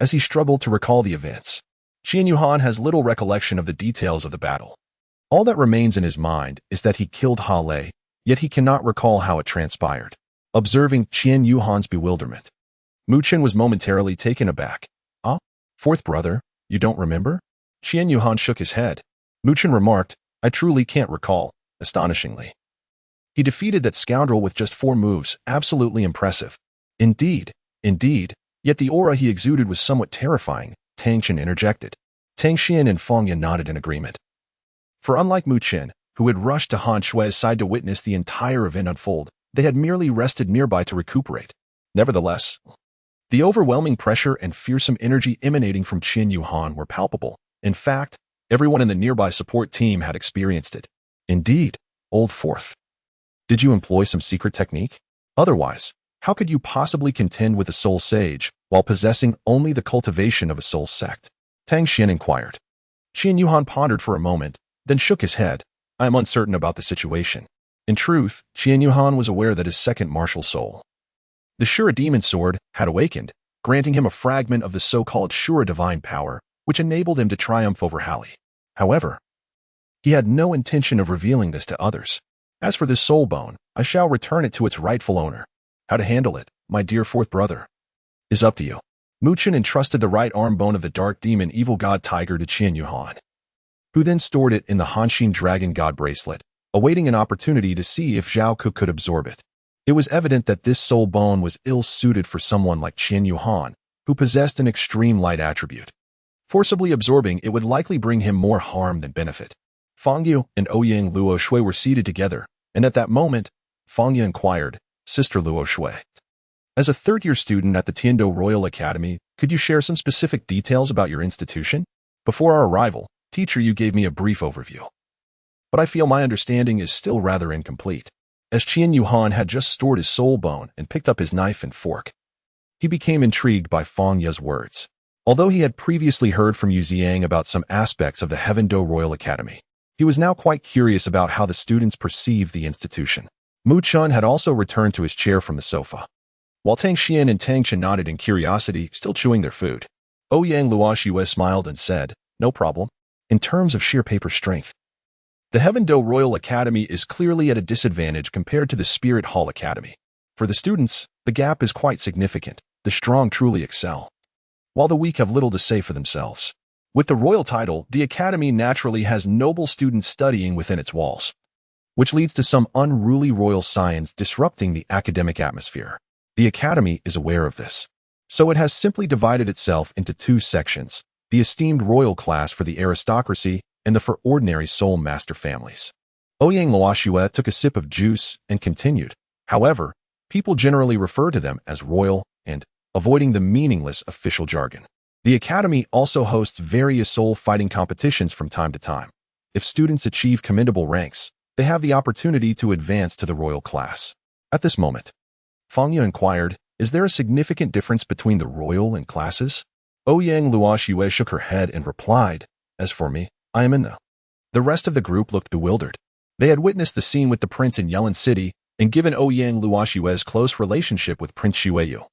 As he struggled to recall the events, Qian Yuhan has little recollection of the details of the battle. All that remains in his mind is that he killed Ha Lei, yet he cannot recall how it transpired. Observing Qian Yuhan's bewilderment, Muchen was momentarily taken aback. "Ah, fourth brother, you don't remember?" Qian Yuhan shook his head. Muchen remarked, "I truly can't recall," astonishingly. He defeated that scoundrel with just 4 moves, absolutely impressive. Indeed, yet the aura he exuded was somewhat terrifying, Tang Chen interjected. Tang Xian and Feng Yan nodded in agreement. For unlike Mu Chen, who had rushed to Han Shui's side to witness the entire event unfold, they had merely rested nearby to recuperate. Nevertheless, the overwhelming pressure and fearsome energy emanating from Qian Yuhan were palpable. In fact, everyone in the nearby support team had experienced it. "Indeed, old fourth. Did you employ some secret technique? Otherwise, how could you possibly contend with a soul sage while possessing only the cultivation of a soul sect?" Tang Xian inquired. Qian Yuhan pondered for a moment, then shook his head. "I am uncertain about the situation." In truth, Qian Yuhan was aware that his second martial soul, the Shura Demon Sword, had awakened, granting him a fragment of the so-called Shura Divine Power, which enabled him to triumph over Hallie. However, he had no intention of revealing this to others. "As for this soul bone, I shall return it to its rightful owner. How to handle it, my dear fourth brother, is up to you." Muchen entrusted the right arm bone of the dark demon evil god tiger to Qian Yuhan, who then stored it in the Hanshin Dragon God bracelet, awaiting an opportunity to see if Zhao Ke could absorb it. It was evident that this soul bone was ill-suited for someone like Qian Yuhan, who possessed an extreme light attribute. Forcibly absorbing it would likely bring him more harm than benefit. Fang Yu and Ouyang Luo Shui were seated together, and at that moment, Fang Yu inquired, "Sister Luo Shui, as a third-year student at the Tiando Royal Academy, could you share some specific details about your institution? Before our arrival, teacher, you gave me a brief overview, but I feel my understanding is still rather incomplete." As Qian Yuhan had just stored his soul bone and picked up his knife and fork, he became intrigued by Fang Yu's words. Although he had previously heard from Yu Ziang about some aspects of the Heavendo Royal Academy, he was now quite curious about how the students perceived the institution. Mu Chun had also returned to his chair from the sofa, while Tang Xian and Tang Chen nodded in curiosity, still chewing their food. Ouyang Luoxue smiled and said, "No problem. In terms of sheer paper strength, the Heavendo Royal Academy is clearly at a disadvantage compared to the Spirit Hall Academy. For the students, the gap is quite significant. The strong truly excel, while the weak have little to say for themselves. With the royal title, the academy naturally has noble students studying within its walls, which leads to some unruly royal science disrupting the academic atmosphere. The academy is aware of this, so it has simply divided itself into two sections, the esteemed royal class for the aristocracy and the for ordinary soul master families." Ouyang Luoxue took a sip of juice and continued, "However, people generally refer to them as royal and avoiding the meaningless official jargon. The academy also hosts various soul fighting competitions from time to time. If students achieve commendable ranks, they have the opportunity to advance to the royal class." At this moment, Fang Yu inquired, "Is there a significant difference between the royal and classes?" Ouyang Luoxue shook her head and replied, "As for me, I am in the." The rest of the group looked bewildered. They had witnessed the scene with the prince in Yelin City, and given Ouyang Luoxue's close relationship with Prince Xueyu,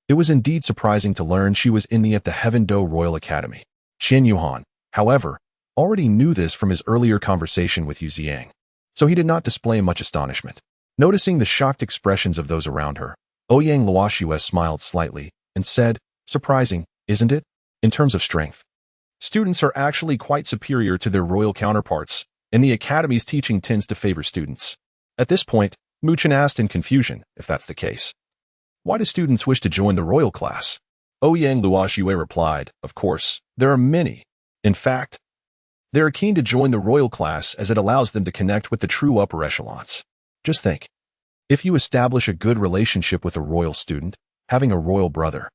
it was indeed surprising to learn she was in the Heavendo Royal Academy. Qian Yuhan, however, already knew this from his earlier conversation with Yu Ziang, so he did not display much astonishment. Noticing the shocked expressions of those around her, Ouyang Luoxue smiled slightly and said, "Surprising, isn't it? In terms of strength, students are actually quite superior to their royal counterparts, and the academy's teaching tends to favor students." At this point, Mu Chen asked in confusion, "If that's the case, why do students wish to join the royal class?" Ouyang Luoxue replied, "Of course, there are many. In fact, they are keen to join the royal class as it allows them to connect with the true upper echelons. Just think, if you establish a good relationship with a royal student, having a royal brother,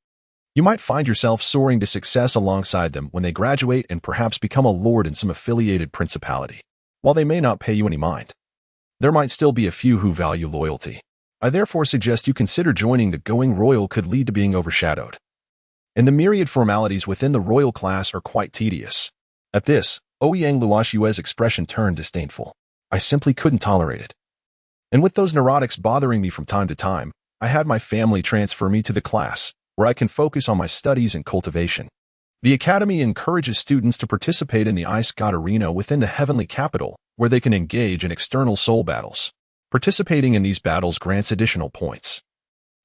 you might find yourself soaring to success alongside them when they graduate and perhaps become a lord in some affiliated principality. While they may not pay you any mind, there might still be a few who value loyalty. I therefore suggest you consider joining. The going royal could lead to being overshadowed, and the myriad formalities within the royal class are quite tedious." At this, Ouyang Luoxue's expression turned disdainful. "I simply couldn't tolerate it. And with those neurotics bothering me from time to time, I had my family transfer me to the class, where I can focus on my studies and cultivation. The academy encourages students to participate in the Ice God Arena within the heavenly capital, where they can engage in external soul battles. Participating in these battles grants additional points,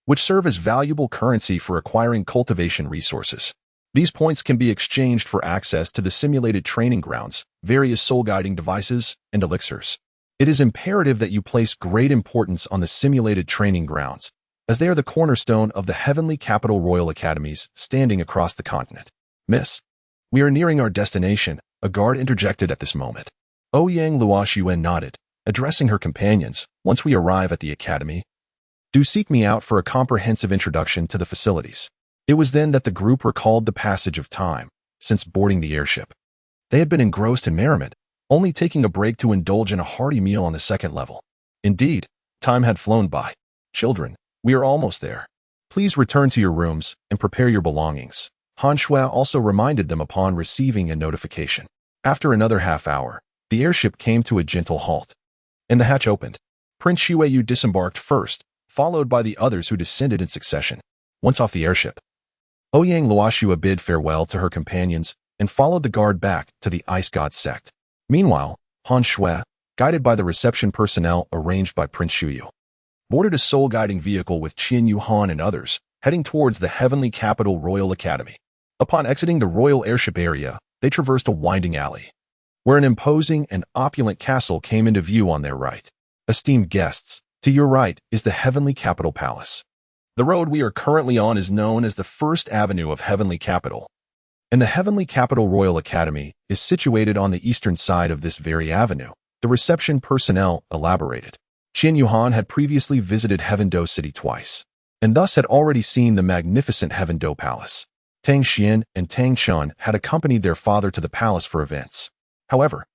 which serve as valuable currency for acquiring cultivation resources. These points can be exchanged for access to the simulated training grounds, various soul-guiding devices, and elixirs. It is imperative that you place great importance on the simulated training grounds, as they are the cornerstone of the Heavenly Capital Royal Academies standing across the continent." "Miss, we are nearing our destination," a guard interjected at this moment. Ouyang Luoxue nodded, addressing her companions. "Once we arrive at the academy, do seek me out for a comprehensive introduction to the facilities." It was then that the group recalled the passage of time since boarding the airship. They had been engrossed in merriment, only taking a break to indulge in a hearty meal on the second level. Indeed, time had flown by. "Children, we are almost there. Please return to your rooms and prepare your belongings," Han Shui also reminded them upon receiving a notification. After another half hour, the airship came to a gentle halt, and the hatch opened. Prince Xueyu disembarked first, followed by the others who descended in succession. Once off the airship, Ouyang Luoxue bid farewell to her companions and followed the guard back to the Ice God sect. Meanwhile, Han Shui, guided by the reception personnel arranged by Prince Xueyu, boarded a soul-guiding vehicle with Qian Yuhan and others, heading towards the Heavenly Capital Royal Academy. Upon exiting the royal airship area, they traversed a winding alley, where an imposing and opulent castle came into view on their right. Esteemed guests, to your right is the Heavenly Capital Palace. The road we are currently on is known as the First Avenue of Heavenly Capital, and the Heavenly Capital Royal Academy is situated on the eastern side of this very avenue. The reception personnel elaborated. Qian Yuhan had previously visited Heavendo City twice, and thus had already seen the magnificent Heavendo Palace. Tang Xian and Tang Chun had accompanied their father to the palace for events. However,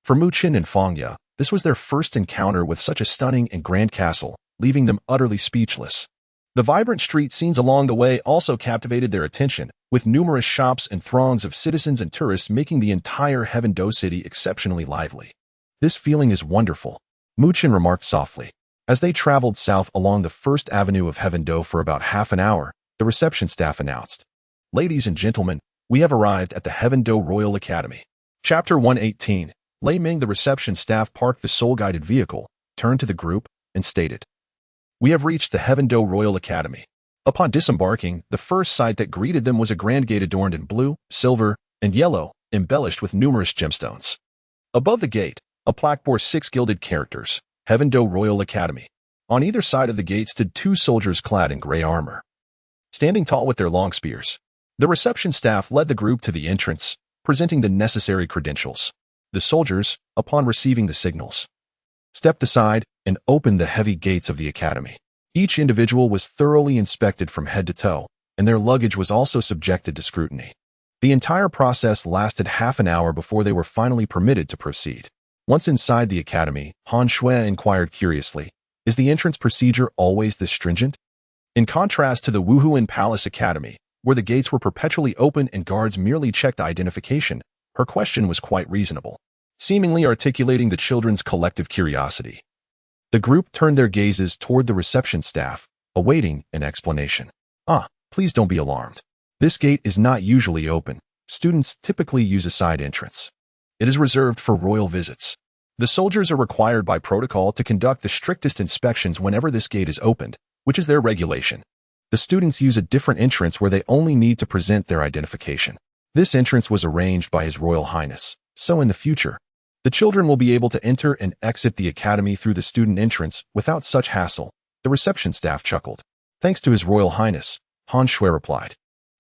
for Mu Qin and Fang Ya, this was their first encounter with such a stunning and grand castle, leaving them utterly speechless. The vibrant street scenes along the way also captivated their attention, with numerous shops and throngs of citizens and tourists making the entire Heavendo City exceptionally lively. This feeling is wonderful, Mu Qin remarked softly. As they traveled south along the First Avenue of Heavendo for about half an hour, the reception staff announced, "Ladies and gentlemen, we have arrived at the Heavendo Royal Academy." Chapter 118. Lei Ming. The reception staff parked the soul-guided vehicle, turned to the group, and stated, "We have reached the Heavendo Royal Academy." Upon disembarking, the first sight that greeted them was a grand gate adorned in blue, silver, and yellow, embellished with numerous gemstones. Above the gate, a plaque bore 6 gilded characters, Heavendo Royal Academy. On either side of the gate stood 2 soldiers clad in gray armor, standing tall with their long spears. The reception staff led the group to the entrance, presenting the necessary credentials. The soldiers, upon receiving the signals, stepped aside and opened the heavy gates of the academy. Each individual was thoroughly inspected from head to toe, and their luggage was also subjected to scrutiny. The entire process lasted half an hour before they were finally permitted to proceed. Once inside the academy, Han Shui inquired curiously, "Is the entrance procedure always this stringent?" In contrast to the Wuhuan Palace Academy, where the gates were perpetually open and guards merely checked identification, her question was quite reasonable, seemingly articulating the children's collective curiosity. The group turned their gazes toward the reception staff, awaiting an explanation. Please don't be alarmed. This gate is not usually open. Students typically use a side entrance. It is reserved for royal visits. The soldiers are required by protocol to conduct the strictest inspections whenever this gate is opened, which is their regulation. The students use a different entrance where they only need to present their identification. This entrance was arranged by His Royal Highness, so in the future, the children will be able to enter and exit the academy through the student entrance without such hassle. The reception staff chuckled. "Thanks to His Royal Highness," Han Shui replied.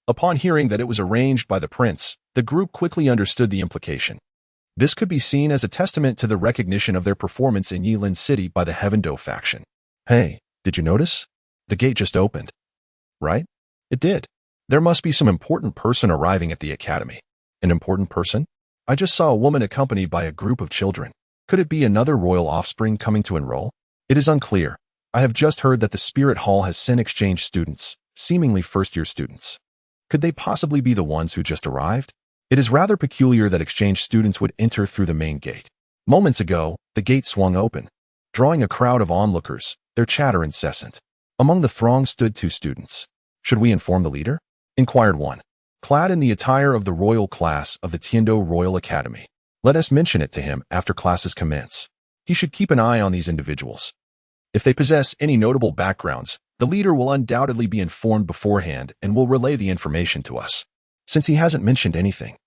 Upon hearing that it was arranged by the prince, the group quickly understood the implication. This could be seen as a testament to the recognition of their performance in Yilin City by the Heavendo faction. "Hey, did you notice? The gate just opened." "Right? It did. There must be some important person arriving at the academy." "An important person? I just saw a woman accompanied by a group of children. Could it be another royal offspring coming to enroll?" "It is unclear. I have just heard that the Spirit Hall has sent exchange students, seemingly first-year students. Could they possibly be the ones who just arrived? It is rather peculiar that exchange students would enter through the main gate." Moments ago, the gate swung open, drawing a crowd of onlookers, their chatter incessant. Among the throng stood 2 students. "Should we inform the leader?" inquired one, clad in the attire of the royal class of the Tiando Royal Academy. "Let us mention it to him after classes commence. He should keep an eye on these individuals. If they possess any notable backgrounds, the leader will undoubtedly be informed beforehand and will relay the information to us. Since he hasn't mentioned anything,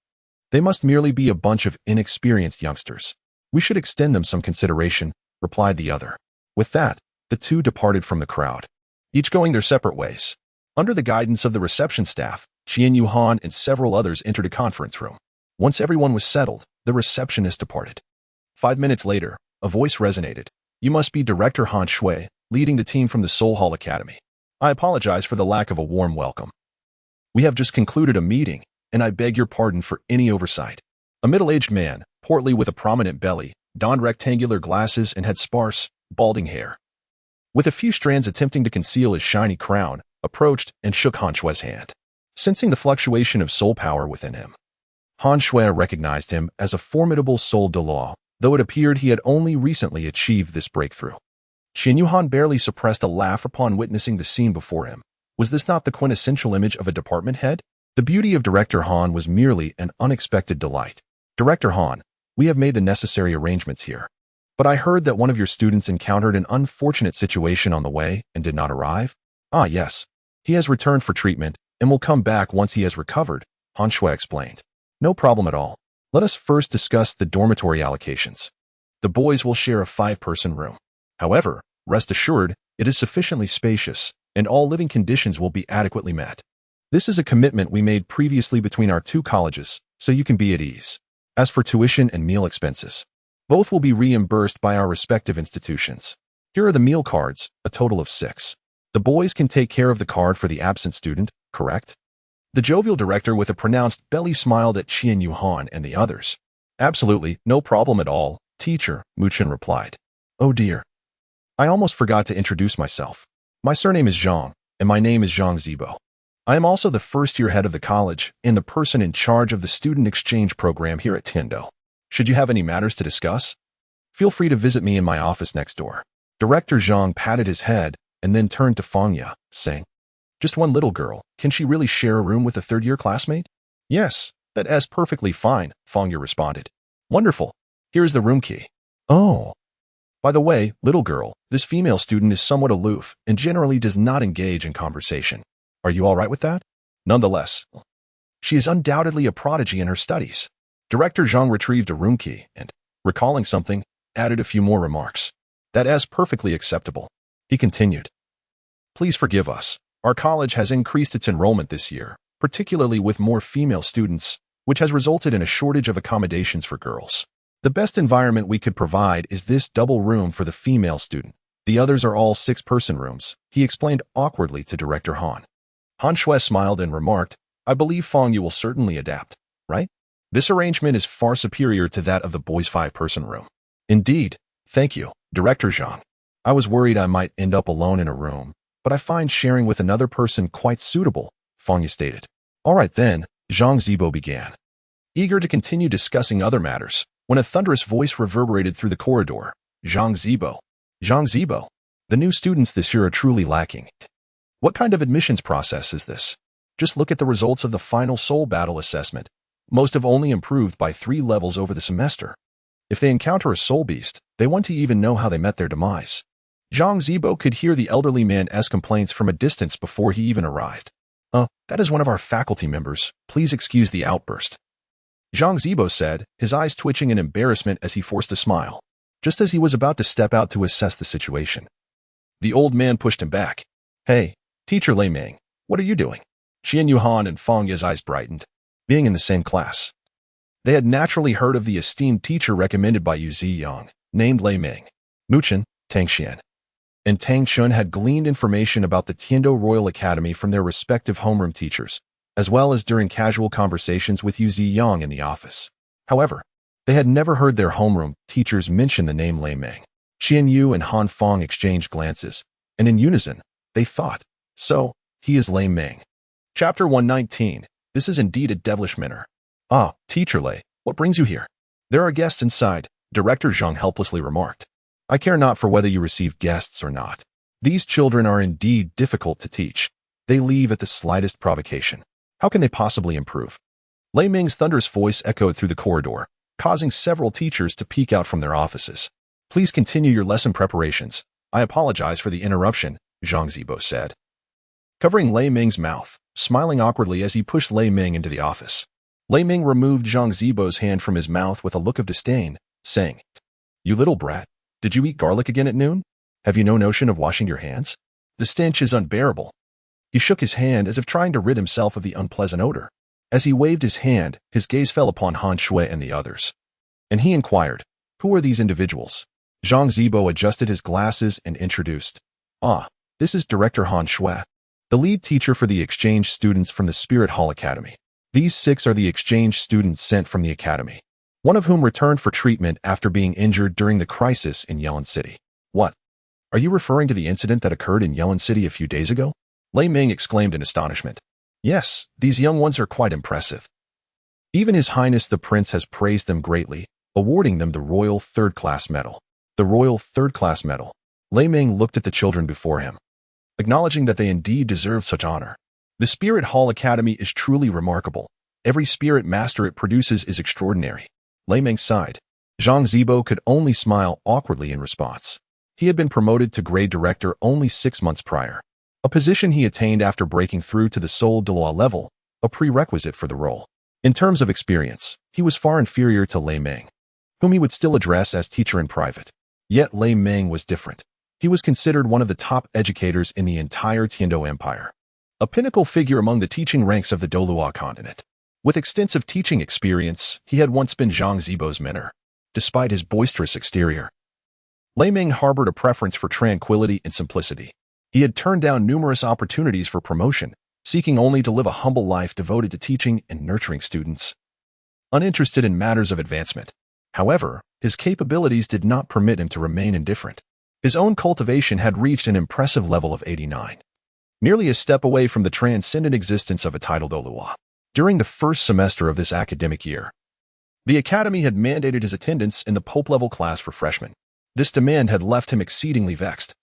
they must merely be a bunch of inexperienced youngsters. We should extend them some consideration," replied the other. With that, the 2 departed from the crowd, each going their separate ways. Under the guidance of the reception staff, Qian Yuhan and several others entered a conference room. Once everyone was settled, the receptionist departed. 5 minutes later, a voice resonated. "You must be Director Han Shui, leading the team from the Soul Hall Academy. I apologize for the lack of a warm welcome. We have just concluded a meeting, and I beg your pardon for any oversight." A middle-aged man, portly with a prominent belly, donned rectangular glasses and had sparse, balding hair, with a few strands attempting to conceal his shiny crown, approached and shook Han Shui's hand. Sensing the fluctuation of soul power within him, Han Shui recognized him as a formidable soul Douluo, though it appeared he had only recently achieved this breakthrough. Qian Yuhan barely suppressed a laugh upon witnessing the scene before him. Was this not the quintessential image of a department head? The beauty of Director Han was merely an unexpected delight. "Director Han, we have made the necessary arrangements here. But I heard that one of your students encountered an unfortunate situation on the way and did not arrive?" "Ah, yes. He has returned for treatment and will come back once he has recovered," Han Shui explained. "No problem at all. Let us first discuss the dormitory allocations. The boys will share a 5-person room. However, rest assured, it is sufficiently spacious, and all living conditions will be adequately met. This is a commitment we made previously between our two colleges, so you can be at ease. As for tuition and meal expenses, both will be reimbursed by our respective institutions. Here are the meal cards, a total of 6. The boys can take care of the card for the absent student, correct? The jovial director with a pronounced belly smiled at Qian Yuhan and the others. Absolutely, no problem at all, teacher, Muchen replied. Oh dear. I almost forgot to introduce myself. My surname is Zhang, and my name is Zhang Zibo. I am also the first-year head of the college and the person in charge of the student exchange program here at Tindo. Should you have any matters to discuss, feel free to visit me in my office next door. Director Zhang patted his head and then turned to Fangya, saying, just one little girl, can she really share a room with a third-year classmate? Yes, that is perfectly fine, Fangya responded. Wonderful. Here is the room key. Oh. By the way, little girl, this female student is somewhat aloof and generally does not engage in conversation. Are you all right with that? Nonetheless, she is undoubtedly a prodigy in her studies. Director Zhang retrieved a room key and, recalling something, added a few more remarks. That is perfectly acceptable. He continued. Please forgive us. Our college has increased its enrollment this year, particularly with more female students, which has resulted in a shortage of accommodations for girls. The best environment we could provide is this double room for the female student. The others are all 6-person rooms, he explained awkwardly to Director Han. Han Shui smiled and remarked, I believe Fangyu will certainly adapt, right? This arrangement is far superior to that of the boys' 5-person room. Indeed, thank you, Director Zhang. I was worried I might end up alone in a room, but I find sharing with another person quite suitable, Fangyu stated. All right then, Zhang Zibo began. Eager to continue discussing other matters, when a thunderous voice reverberated through the corridor. Zhang Zibo. Zhang Zibo. The new students this year are truly lacking. What kind of admissions process is this? Just look at the results of the final soul battle assessment. Most have only improved by 3 levels over the semester. If they encounter a soul beast, they want to even know how they met their demise. Zhang Zibo could hear the elderly man's complaints from a distance before he even arrived. That is one of our faculty members. Please excuse the outburst. Zhang Zibo said, his eyes twitching in embarrassment as he forced a smile, just as he was about to step out to assess the situation. The old man pushed him back. Hey, Teacher Lei Ming, what are you doing? Qian Yuhan and Fangya's eyes brightened, being in the same class. They had naturally heard of the esteemed teacher recommended by Yu Ziyang, named Lei Ming. Muchen, Tang Xian, and Tang Chun had gleaned information about the Tiando Royal Academy from their respective homeroom teachers, as well as during casual conversations with Yu Ziyang in the office. However, they had never heard their homeroom teachers mention the name Lei Ming. Qian Yu and Han Fang exchanged glances, and in unison, they thought, so, he is Lei Ming. Chapter 119. This is indeed a devilish manner. Ah, Teacher Lei, what brings you here? There are guests inside, Director Zhang helplessly remarked. I care not for whether you receive guests or not. These children are indeed difficult to teach. They leave at the slightest provocation. How can they possibly improve? Lei Ming's thunderous voice echoed through the corridor, causing several teachers to peek out from their offices. Please continue your lesson preparations. I apologize for the interruption, Zhang Zibo said, covering Lei Ming's mouth, smiling awkwardly as he pushed Lei Ming into the office. Lei Ming removed Zhang Zibo's hand from his mouth with a look of disdain, saying, You little brat, did you eat garlic again at noon? Have you no notion of washing your hands? The stench is unbearable. He shook his hand as if trying to rid himself of the unpleasant odor. As he waved his hand, his gaze fell upon Han Shui and the others. And he inquired, Who are these individuals? Zhang Zibo adjusted his glasses and introduced, this is Director Han Shui, the lead teacher for the exchange students from the Spirit Hall Academy. These 6 are the exchange students sent from the academy, one of whom returned for treatment after being injured during the crisis in Yelin City. What? Are you referring to the incident that occurred in Yelin City a few days ago? Lei Ming exclaimed in astonishment. Yes, these young ones are quite impressive. Even His Highness the Prince has praised them greatly, awarding them the Royal Third-Class Medal. The Royal Third-Class Medal. Lei Ming looked at the children before him, acknowledging that they indeed deserve such honor. The Spirit Hall Academy is truly remarkable. Every spirit master it produces is extraordinary. Lei Ming sighed. Zhang Zibo could only smile awkwardly in response. He had been promoted to grade director only 6 months prior, a position he attained after breaking through to the Douluo level, a prerequisite for the role. In terms of experience, he He was far inferior to Lei Ming, whom he would still address as teacher in private. Yet Lei Ming was different. He was considered one of the top educators in the entire Tiando Empire, a pinnacle figure among the teaching ranks of the Douluo continent. With extensive teaching experience, he had once been Zhang Zibo's mentor. Despite his boisterous exterior, Lei Ming harbored a preference for tranquility and simplicity. He had turned down numerous opportunities for promotion, seeking only to live a humble life devoted to teaching and nurturing students, uninterested in matters of advancement. However, his capabilities did not permit him to remain indifferent. His own cultivation had reached an impressive level of 89, nearly a step away from the transcendent existence of a titled Douluo. During the first semester of this academic year, the academy had mandated his attendance in the Pope-level class for freshmen. This demand had left him exceedingly vexed,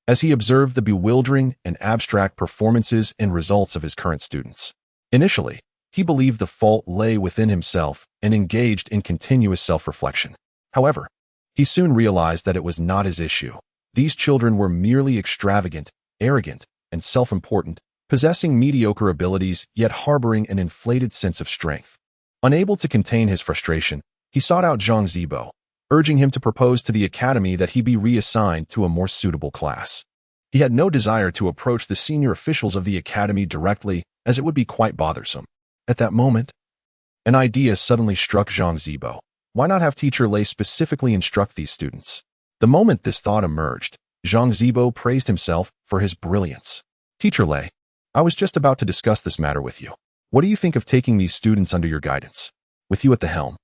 as he observed the bewildering and abstract performances and results of his current students. Initially, he believed the fault lay within himself and engaged in continuous self-reflection. However, he soon realized that it was not his issue. These children were merely extravagant, arrogant, and self-important, possessing mediocre abilities yet harboring an inflated sense of strength. Unable to contain his frustration, he sought out Zhang Zibo, urging him to propose to the academy that he be reassigned to a more suitable class. He had no desire to approach the senior officials of the academy directly, as it would be quite bothersome. At that moment, an idea suddenly struck Zhang Zibo. Why not have Teacher Lei specifically instruct these students? The moment this thought emerged, Zhang Zibo praised himself for his brilliance. Teacher Lei, I was just about to discuss this matter with you. What do you think of taking these students under your guidance? With you at the helm,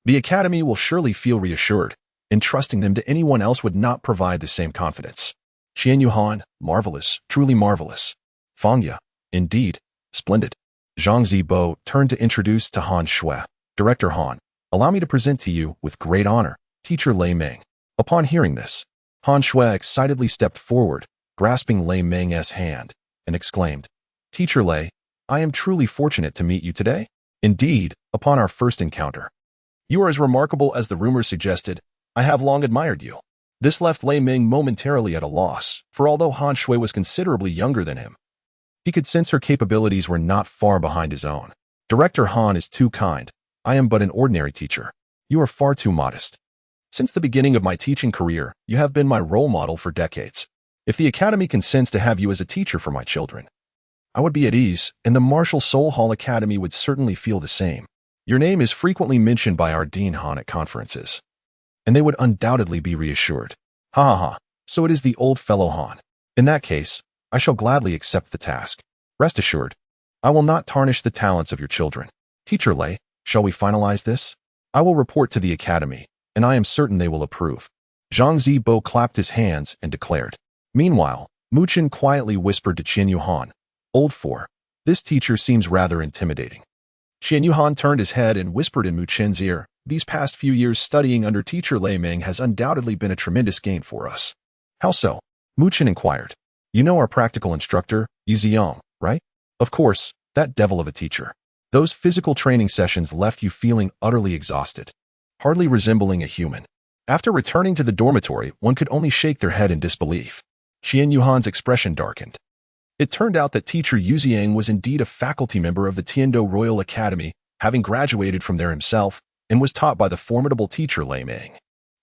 the academy will surely feel reassured. Entrusting them to anyone else would not provide the same confidence. Qian Yuhan, marvelous, truly marvelous. Fangya, indeed, splendid. Zhang Zibo turned to introduce to Han Shui. Director Han, allow me to present to you, with great honor, Teacher Lei Ming. Upon hearing this, Han Shui excitedly stepped forward, grasping Lei Ming's hand, and exclaimed, Teacher Lei, I am truly fortunate to meet you today. Indeed, upon our first encounter, you are as remarkable as the rumors suggested. I have long admired you. This left Lei Ming momentarily at a loss, for although Han Shui was considerably younger than him, he could sense her capabilities were not far behind his own. Director Han is too kind. I am but an ordinary teacher. You are far too modest. Since the beginning of my teaching career, you have been my role model for decades. If the academy consents to have you as a teacher for my children, I would be at ease, and the Martial Soul Hall Academy would certainly feel the same. Your name is frequently mentioned by our Dean Han at conferences, and they would undoubtedly be reassured. Ha ha ha, so it is the old fellow Han. In that case, I shall gladly accept the task. Rest assured, I will not tarnish the talents of your children. Teacher Lei, shall we finalize this? I will report to the academy, and I am certain they will approve. Zhang Zibo clapped his hands and declared. Meanwhile, Mu Chen quietly whispered to Qian Yuhan, Old 4, this teacher seems rather intimidating. Qian Yuhan turned his head and whispered in Mu Chen's ear, These past few years studying under Teacher Lei Ming has undoubtedly been a tremendous gain for us. How so? Mu Chen inquired. You know our practical instructor, Yu Ziyong, right? Of course, that devil of a teacher. Those physical training sessions left you feeling utterly exhausted, hardly resembling a human. After returning to the dormitory, one could only shake their head in disbelief. Qian Yuhan's expression darkened. It turned out that teacher Yu Ziyang was indeed a faculty member of the Tiando Royal Academy, having graduated from there himself, and was taught by the formidable teacher Lei Ming.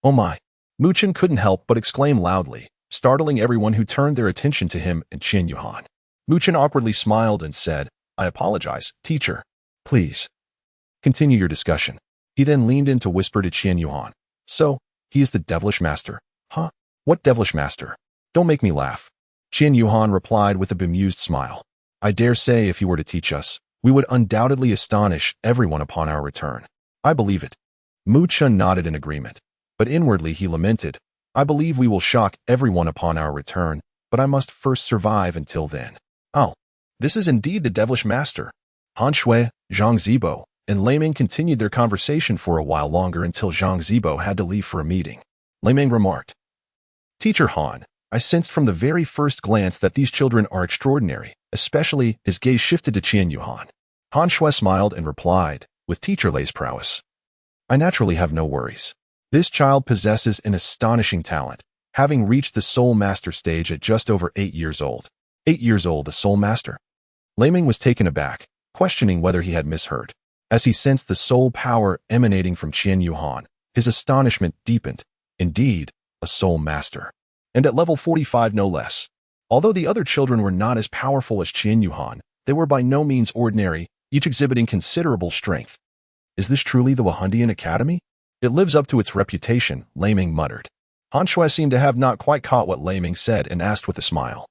Oh my! Mu Chen couldn't help but exclaim loudly, startling everyone who turned their attention to him and Qian Yuhan. Mu Chen awkwardly smiled and said, I apologize, teacher. Please, continue your discussion. He then leaned in to whisper to Qian Yuhan. So, he is the devilish master. Huh? What devilish master? Don't make me laugh. Qian Yuhan replied with a bemused smile. I dare say if he were to teach us, we would undoubtedly astonish everyone upon our return. I believe it. Mu Chen nodded in agreement, but inwardly he lamented, I believe we will shock everyone upon our return, but I must first survive until then. Oh, this is indeed the devilish master. Han Shui, Zhang Zibo, and Lei Ming continued their conversation for a while longer until Zhang Zibo had to leave for a meeting. Lei Ming remarked, Teacher Han, I sensed from the very first glance that these children are extraordinary, especially his gaze shifted to Qian Yuhan. Han Shui smiled and replied, with Teacher Lei's prowess. I naturally have no worries. This child possesses an astonishing talent, having reached the Soul Master stage at just over 8 years old. 8 years old, a Soul Master? Lei Ming was taken aback, questioning whether he had misheard. As he sensed the soul power emanating from Qian Yuhan, his astonishment deepened. Indeed, a soul master. And at level 45 no less. Although the other children were not as powerful as Qian Yuhan, they were by no means ordinary, each exhibiting considerable strength. Is this truly the Wahundian Academy? It lives up to its reputation, Lei Ming muttered. Han Shui seemed to have not quite caught what Lei Ming said and asked with a smile.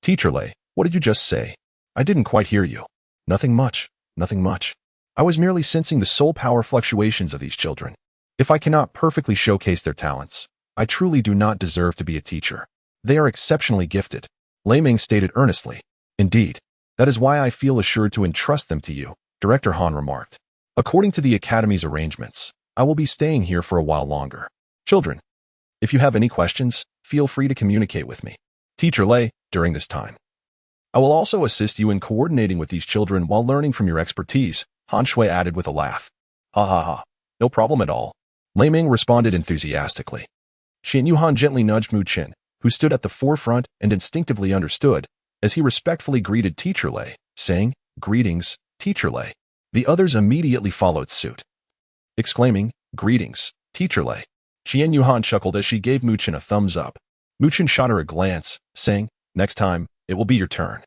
Teacher Lei, what did you just say? I didn't quite hear you. Nothing much, nothing much. I was merely sensing the soul power fluctuations of these children. If I cannot perfectly showcase their talents, I truly do not deserve to be a teacher. They are exceptionally gifted, Lei Ming stated earnestly. Indeed, that is why I feel assured to entrust them to you, Director Han remarked. According to the Academy's arrangements, I will be staying here for a while longer. Children, if you have any questions, feel free to communicate with me. Teacher Lei, during this time. I will also assist you in coordinating with these children while learning from your expertise, Han Shui added with a laugh. Ha ha ha, no problem at all. Lei Ming responded enthusiastically. Qian Yuhan gently nudged Mu Qin, who stood at the forefront and instinctively understood, as he respectfully greeted Teacher Lei, saying, Greetings, Teacher Lei. The others immediately followed suit, exclaiming, Greetings, Teacher Lei. Qian Yuhan chuckled as she gave Mu Qin a thumbs up. Mu Qin shot her a glance, saying, Next time, it will be your turn.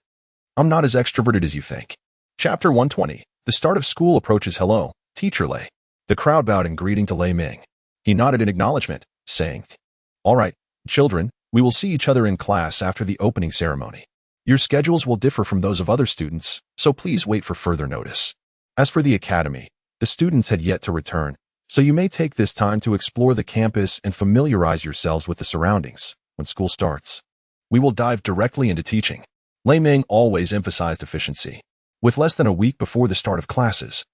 I'm not as extroverted as you think. Chapter 120. The start of school approaches. Hello, Teacher Lei. The crowd bowed in greeting to Lei Ming. He nodded in acknowledgement, saying, All right, children, we will see each other in class after the opening ceremony. Your schedules will differ from those of other students, so please wait for further notice. As for the academy, the students had yet to return, so you may take this time to explore the campus and familiarize yourselves with the surroundings. When school starts, we will dive directly into teaching. Lei Ming always emphasized efficiency. With less than a week before the start of classes,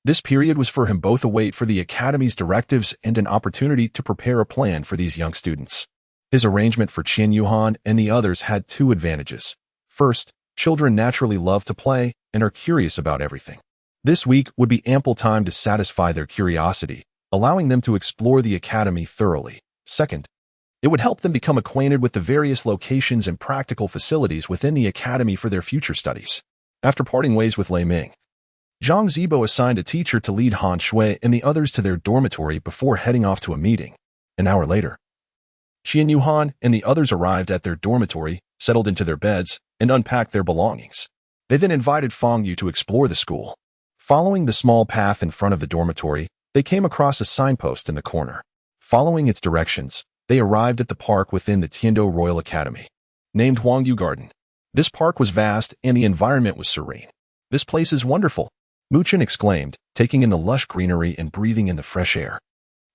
this period was for him both a wait for the academy's directives and an opportunity to prepare a plan for these young students. His arrangement for Qian Yuhan and the others had two advantages. First, children naturally love to play and are curious about everything. This week would be ample time to satisfy their curiosity, allowing them to explore the academy thoroughly. Second, it would help them become acquainted with the various locations and practical facilities within the academy for their future studies. After parting ways with Lei Ming, Zhang Zibo assigned a teacher to lead Han Shui and the others to their dormitory before heading off to a meeting. An hour later, Qian Yuhan and the others arrived at their dormitory, settled into their beds, and unpacked their belongings. They then invited Fang Yu to explore the school. Following the small path in front of the dormitory, they came across a signpost in the corner. Following its directions, they arrived at the park within the Tiando Royal Academy, named Huangyu Garden. This park was vast and the environment was serene. This place is wonderful, Mu Qin exclaimed, taking in the lush greenery and breathing in the fresh air.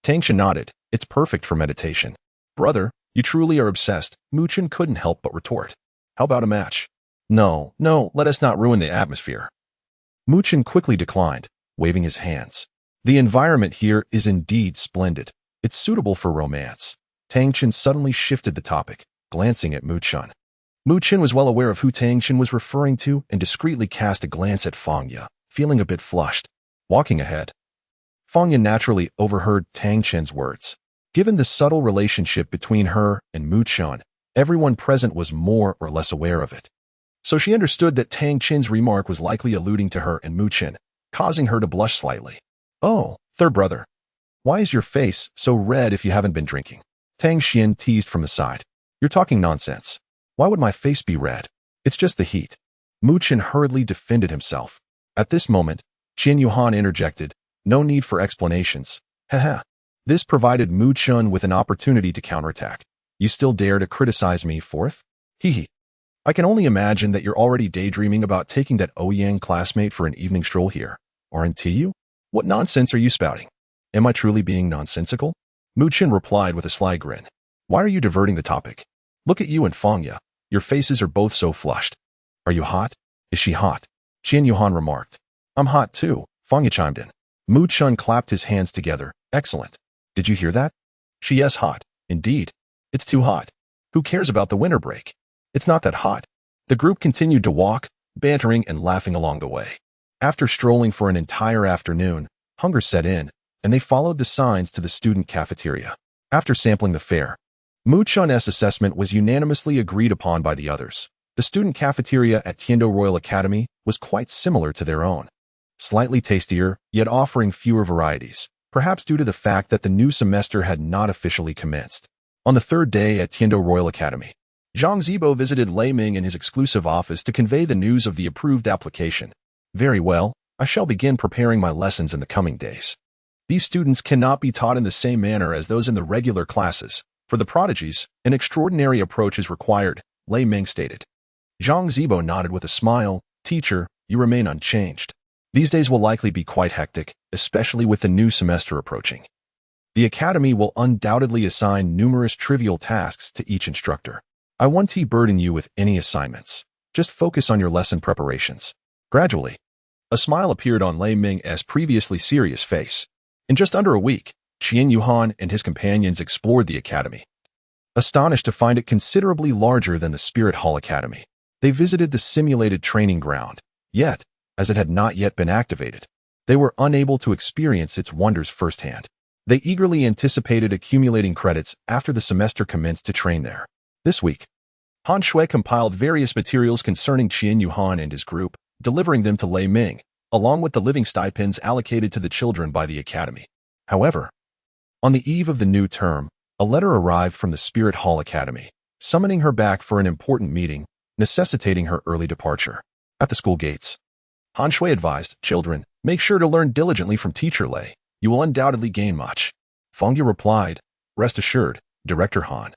Tang Chen nodded. It's perfect for meditation. Brother, you truly are obsessed, Mu Qin couldn't help but retort. How about a match? No, let us not ruin the atmosphere. Mu Qin quickly declined, waving his hands. The environment here is indeed splendid. It's suitable for romance. Tang Chen suddenly shifted the topic, glancing at Mu Qin. Mu Qin was well aware of who Tang Chen was referring to and discreetly cast a glance at Fang Yu, feeling a bit flushed. Walking ahead, Fang Yu naturally overheard Tang Chen's words. Given the subtle relationship between her and Mu Qin, everyone present was more or less aware of it. So she understood that Tang Chen's remark was likely alluding to her and Mu Qin, causing her to blush slightly. Oh, third brother. Why is your face so red if you haven't been drinking? Tang Xian teased from the side. You're talking nonsense. Why would my face be red? It's just the heat. Mu Qin hurriedly defended himself. At this moment, Qian Yuhan interjected. No need for explanations. Haha. This provided Mu Qin with an opportunity to counterattack. You still dare to criticize me, fourth? Hee. I can only imagine that you're already daydreaming about taking that Ouyang classmate for an evening stroll here. Aren't you? What nonsense are you spouting? Am I truly being nonsensical? Mu Qin replied with a sly grin. Why are you diverting the topic? Look at you and Fang Yu. Your faces are both so flushed. Are you hot? Is she hot? Qian Yuhan remarked. I'm hot too, Fang Yu chimed in. Mu Qin clapped his hands together. Excellent. Did you hear that? She is hot. Indeed. It's too hot. Who cares about the winter break? It's not that hot. The group continued to walk, bantering and laughing along the way. After strolling for an entire afternoon, hunger set in, and they followed the signs to the student cafeteria. After sampling the fare, Mu Qin's assessment was unanimously agreed upon by the others. The student cafeteria at Tiando Royal Academy was quite similar to their own. slightly tastier, yet offering fewer varieties, perhaps due to the fact that the new semester had not officially commenced. On the third day at Tiando Royal Academy, Zhang Zibo visited Lei Ming in his exclusive office to convey the news of the approved application. Very well, I shall begin preparing my lessons in the coming days. These students cannot be taught in the same manner as those in the regular classes. For the prodigies, an extraordinary approach is required, Lei Ming stated. Zhang Zibo nodded with a smile. Teacher, you remain unchanged. These days will likely be quite hectic, especially with the new semester approaching. The academy will undoubtedly assign numerous trivial tasks to each instructor. I won't burden you with any assignments. Just focus on your lesson preparations. Gradually, a smile appeared on Lei Ming's previously serious face. In just under a week, Qian Yuhan and his companions explored the academy. Astonished to find it considerably larger than the Spirit Hall Academy, they visited the simulated training ground. Yet, as it had not yet been activated, they were unable to experience its wonders firsthand. They eagerly anticipated accumulating credits after the semester commenced to train there. This week, Han Shui compiled various materials concerning Qian Yuhan and his group, delivering them to Lei Ming, along with the living stipends allocated to the children by the academy. However, on the eve of the new term, a letter arrived from the Spirit Hall Academy, summoning her back for an important meeting, necessitating her early departure. At the school gates, Han Shui advised, "Children, make sure to learn diligently from Teacher Lei. You will undoubtedly gain much." Feng Yu replied, "Rest assured, Director Han.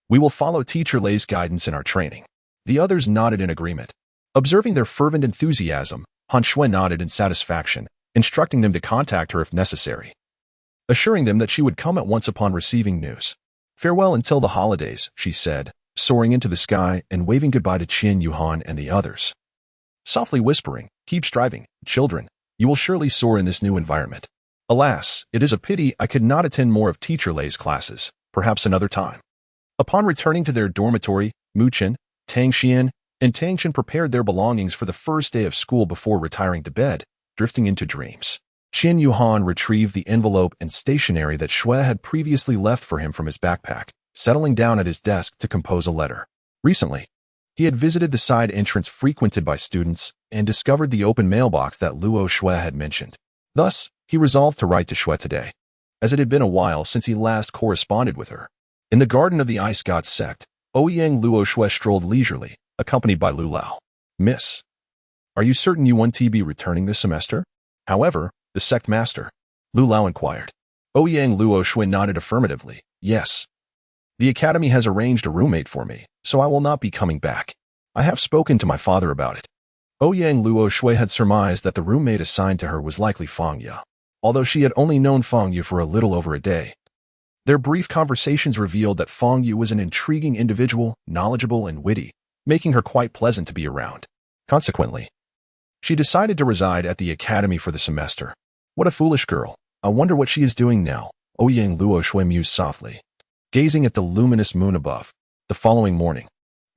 We will follow Teacher Lei's guidance in our training." The others nodded in agreement. Observing their fervent enthusiasm, Han Shui nodded in satisfaction, instructing them to contact her if necessary, assuring them that she would come at once upon receiving news. "Farewell until the holidays," she said, soaring into the sky and waving goodbye to Qian Yuhan and the others. Softly whispering, "Keep striving, children. You will surely soar in this new environment." Alas, it is a pity I could not attend more of Teacher Lei's classes, perhaps another time. Upon returning to their dormitory, Mu Chen, Tang Xian, and Tang Chen prepared their belongings for the first day of school before retiring to bed, drifting into dreams. Qian Yuhan retrieved the envelope and stationery that Shui had previously left for him from his backpack, settling down at his desk to compose a letter. Recently, he had visited the side entrance frequented by students and discovered the open mailbox that Luo Shui had mentioned. Thus, he resolved to write to Shui today, as it had been a while since he last corresponded with her. In the garden of the Ice God sect, Ouyang Luo Shui strolled leisurely, accompanied by Lu Lao. "Miss, are you certain you want to be returning this semester?" However, the sect master, Lu Lao, inquired. Ouyang Luo Shui nodded affirmatively. "Yes. The academy has arranged a roommate for me, so I will not be coming back. I have spoken to my father about it." Ouyang Luo Shui had surmised that the roommate assigned to her was likely Feng Yu, although she had only known Feng Yu for a little over a day. Their brief conversations revealed that Feng Yu was an intriguing individual, knowledgeable and witty, making her quite pleasant to be around. Consequently, she decided to reside at the academy for the semester. What a foolish girl. I wonder what she is doing now, Ouyang Luo Shui mused softly, gazing at the luminous moon above. The following morning,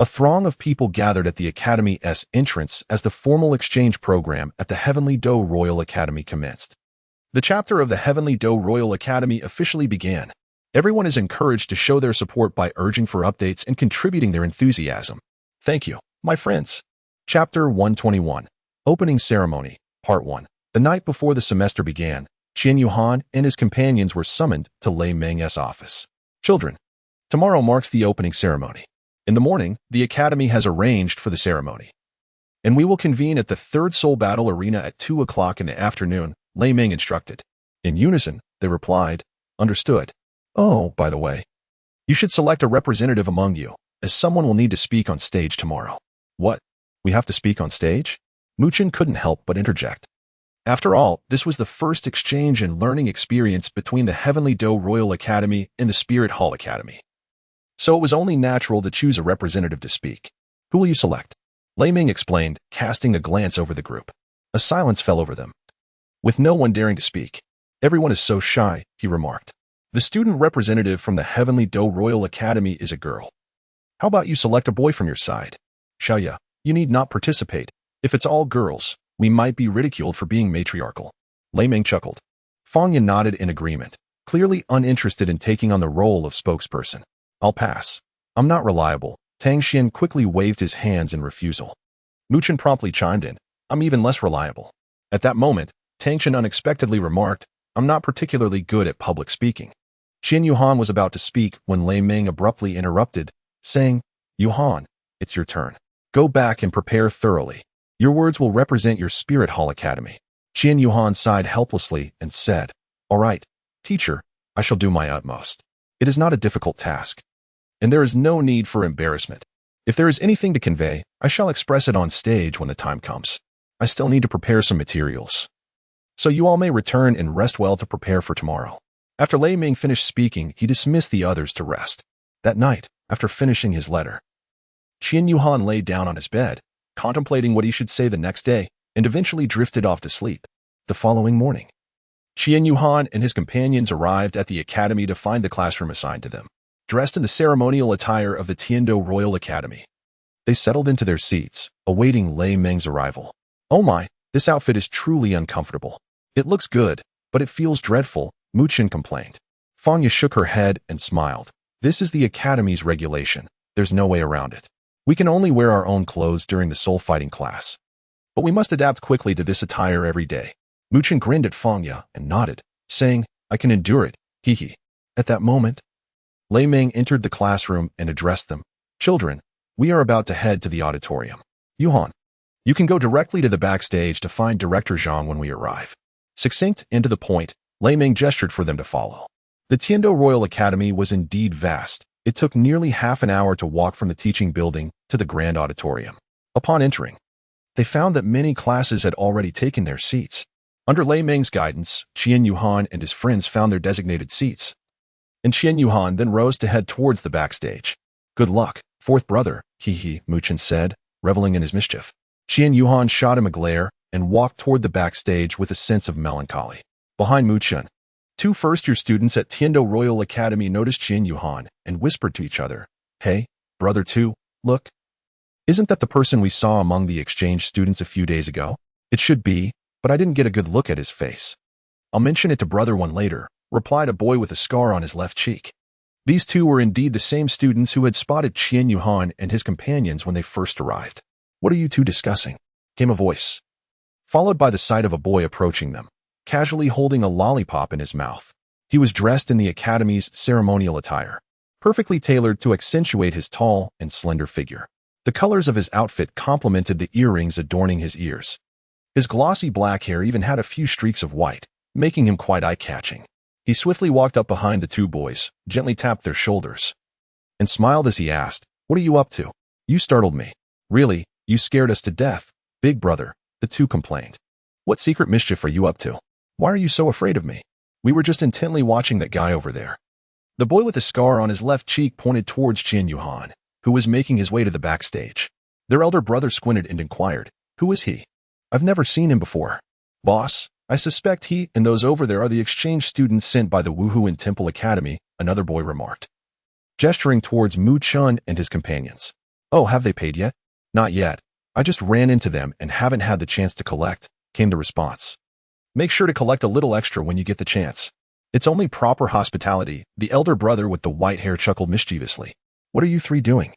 a throng of people gathered at the academy's entrance as the formal exchange program at the Heavenly Do Royal Academy commenced. The chapter of the Heavenly Do Royal Academy officially began. Everyone is encouraged to show their support by urging for updates and contributing their enthusiasm. Thank you, my friends. Chapter 121. Opening Ceremony, Part 1. The night before the semester began, Qian Yuhan and his companions were summoned to Lei Ming's office. "Children, tomorrow marks the opening ceremony. In the morning, the academy has arranged for the ceremony, and we will convene at the Third Soul Battle Arena at 2 o'clock in the afternoon," Lei Ming instructed. In unison, they replied, "Understood. Oh, by the way, you should select a representative among you, as someone will need to speak on stage tomorrow." "What? We have to speak on stage?" Mu Chen couldn't help but interject. After all, this was the first exchange and learning experience between the Heavenly Do Royal Academy and the Spirit Hall Academy. So it was only natural to choose a representative to speak. "Who will you select?" Lei Ming explained, casting a glance over the group. A silence fell over them, with no one daring to speak. "Everyone is so shy," he remarked. "The student representative from the Heavenly Do Royal Academy is a girl. How about you select a boy from your side? Xiaoya, you need not participate. If it's all girls, we might be ridiculed for being matriarchal." Lei Ming chuckled. Feng Yu nodded in agreement, clearly uninterested in taking on the role of spokesperson. "I'll pass. I'm not reliable." Tang Xian quickly waved his hands in refusal. Mu Chen promptly chimed in. "I'm even less reliable." At that moment, Tang Chen unexpectedly remarked, I'm not particularly good at public speaking. Qian Yuhan was about to speak when Lei Ming abruptly interrupted, saying, Yuhan, it's your turn. Go back and prepare thoroughly. Your words will represent your Spirit Hall Academy. Qian Yuhan sighed helplessly and said, All right, teacher, I shall do my utmost. It is not a difficult task, and there is no need for embarrassment. If there is anything to convey, I shall express it on stage when the time comes. I still need to prepare some materials. So you all may return and rest well to prepare for tomorrow. After Lei Ming finished speaking, he dismissed the others to rest. That night, after finishing his letter, Qian Yuhan lay down on his bed, contemplating what he should say the next day, and eventually drifted off to sleep. The following morning, Qian Yuhan and his companions arrived at the academy to find the classroom assigned to them, dressed in the ceremonial attire of the Douluo Royal Academy. They settled into their seats, awaiting Lei Ming's arrival. Oh my, this outfit is truly uncomfortable. It looks good, but it feels dreadful, Mu Chen complained. Fanya shook her head and smiled. This is the academy's regulation. There's no way around it. We can only wear our own clothes during the soul fighting class. But we must adapt quickly to this attire every day. Mu Chen grinned at Fanya and nodded, saying, I can endure it, hee hee. At that moment, Lei Ming entered the classroom and addressed them. Children, we are about to head to the auditorium. Yuhan, you can go directly to the backstage to find Director Zhang when we arrive. Succinct and to the point, Lei Ming gestured for them to follow. The Douluo Royal Academy was indeed vast. It took nearly half an hour to walk from the teaching building to the grand auditorium. Upon entering, they found that many classes had already taken their seats. Under Lei Ming's guidance, Qian Yuhan and his friends found their designated seats, and Qian Yuhan then rose to head towards the backstage. Good luck, fourth brother, hee hee, Mu Chen said, reveling in his mischief. Qian Yuhan shot him a glare and walked toward the backstage with a sense of melancholy. Behind Mu Chen, two first-year students at Douluo Royal Academy noticed Qian Yuhan and whispered to each other, Hey, brother two, look. Isn't that the person we saw among the exchange students a few days ago? It should be, but I didn't get a good look at his face. I'll mention it to brother one later, replied a boy with a scar on his left cheek. These two were indeed the same students who had spotted Qian Yuhan and his companions when they first arrived. What are you two discussing? Came a voice, followed by the sight of a boy approaching them, casually holding a lollipop in his mouth. He was dressed in the academy's ceremonial attire, perfectly tailored to accentuate his tall and slender figure. The colors of his outfit complemented the earrings adorning his ears. His glossy black hair even had a few streaks of white, making him quite eye-catching. He swiftly walked up behind the two boys, gently tapped their shoulders, and smiled as he asked, What are you up to? You startled me. Really, you scared us to death, big brother, the two complained. What secret mischief are you up to? Why are you so afraid of me? We were just intently watching that guy over there. The boy with the scar on his left cheek pointed towards Qian Yuhan, who was making his way to the backstage. Their elder brother squinted and inquired, Who is he? I've never seen him before. Boss, I suspect he and those over there are the exchange students sent by the Wuhuan Temple Academy, another boy remarked, gesturing towards Mu Chen and his companions. Oh, have they paid yet? Not yet. I just ran into them and haven't had the chance to collect, came the response. Make sure to collect a little extra when you get the chance. It's only proper hospitality, the elder brother with the white hair chuckled mischievously. What are you three doing?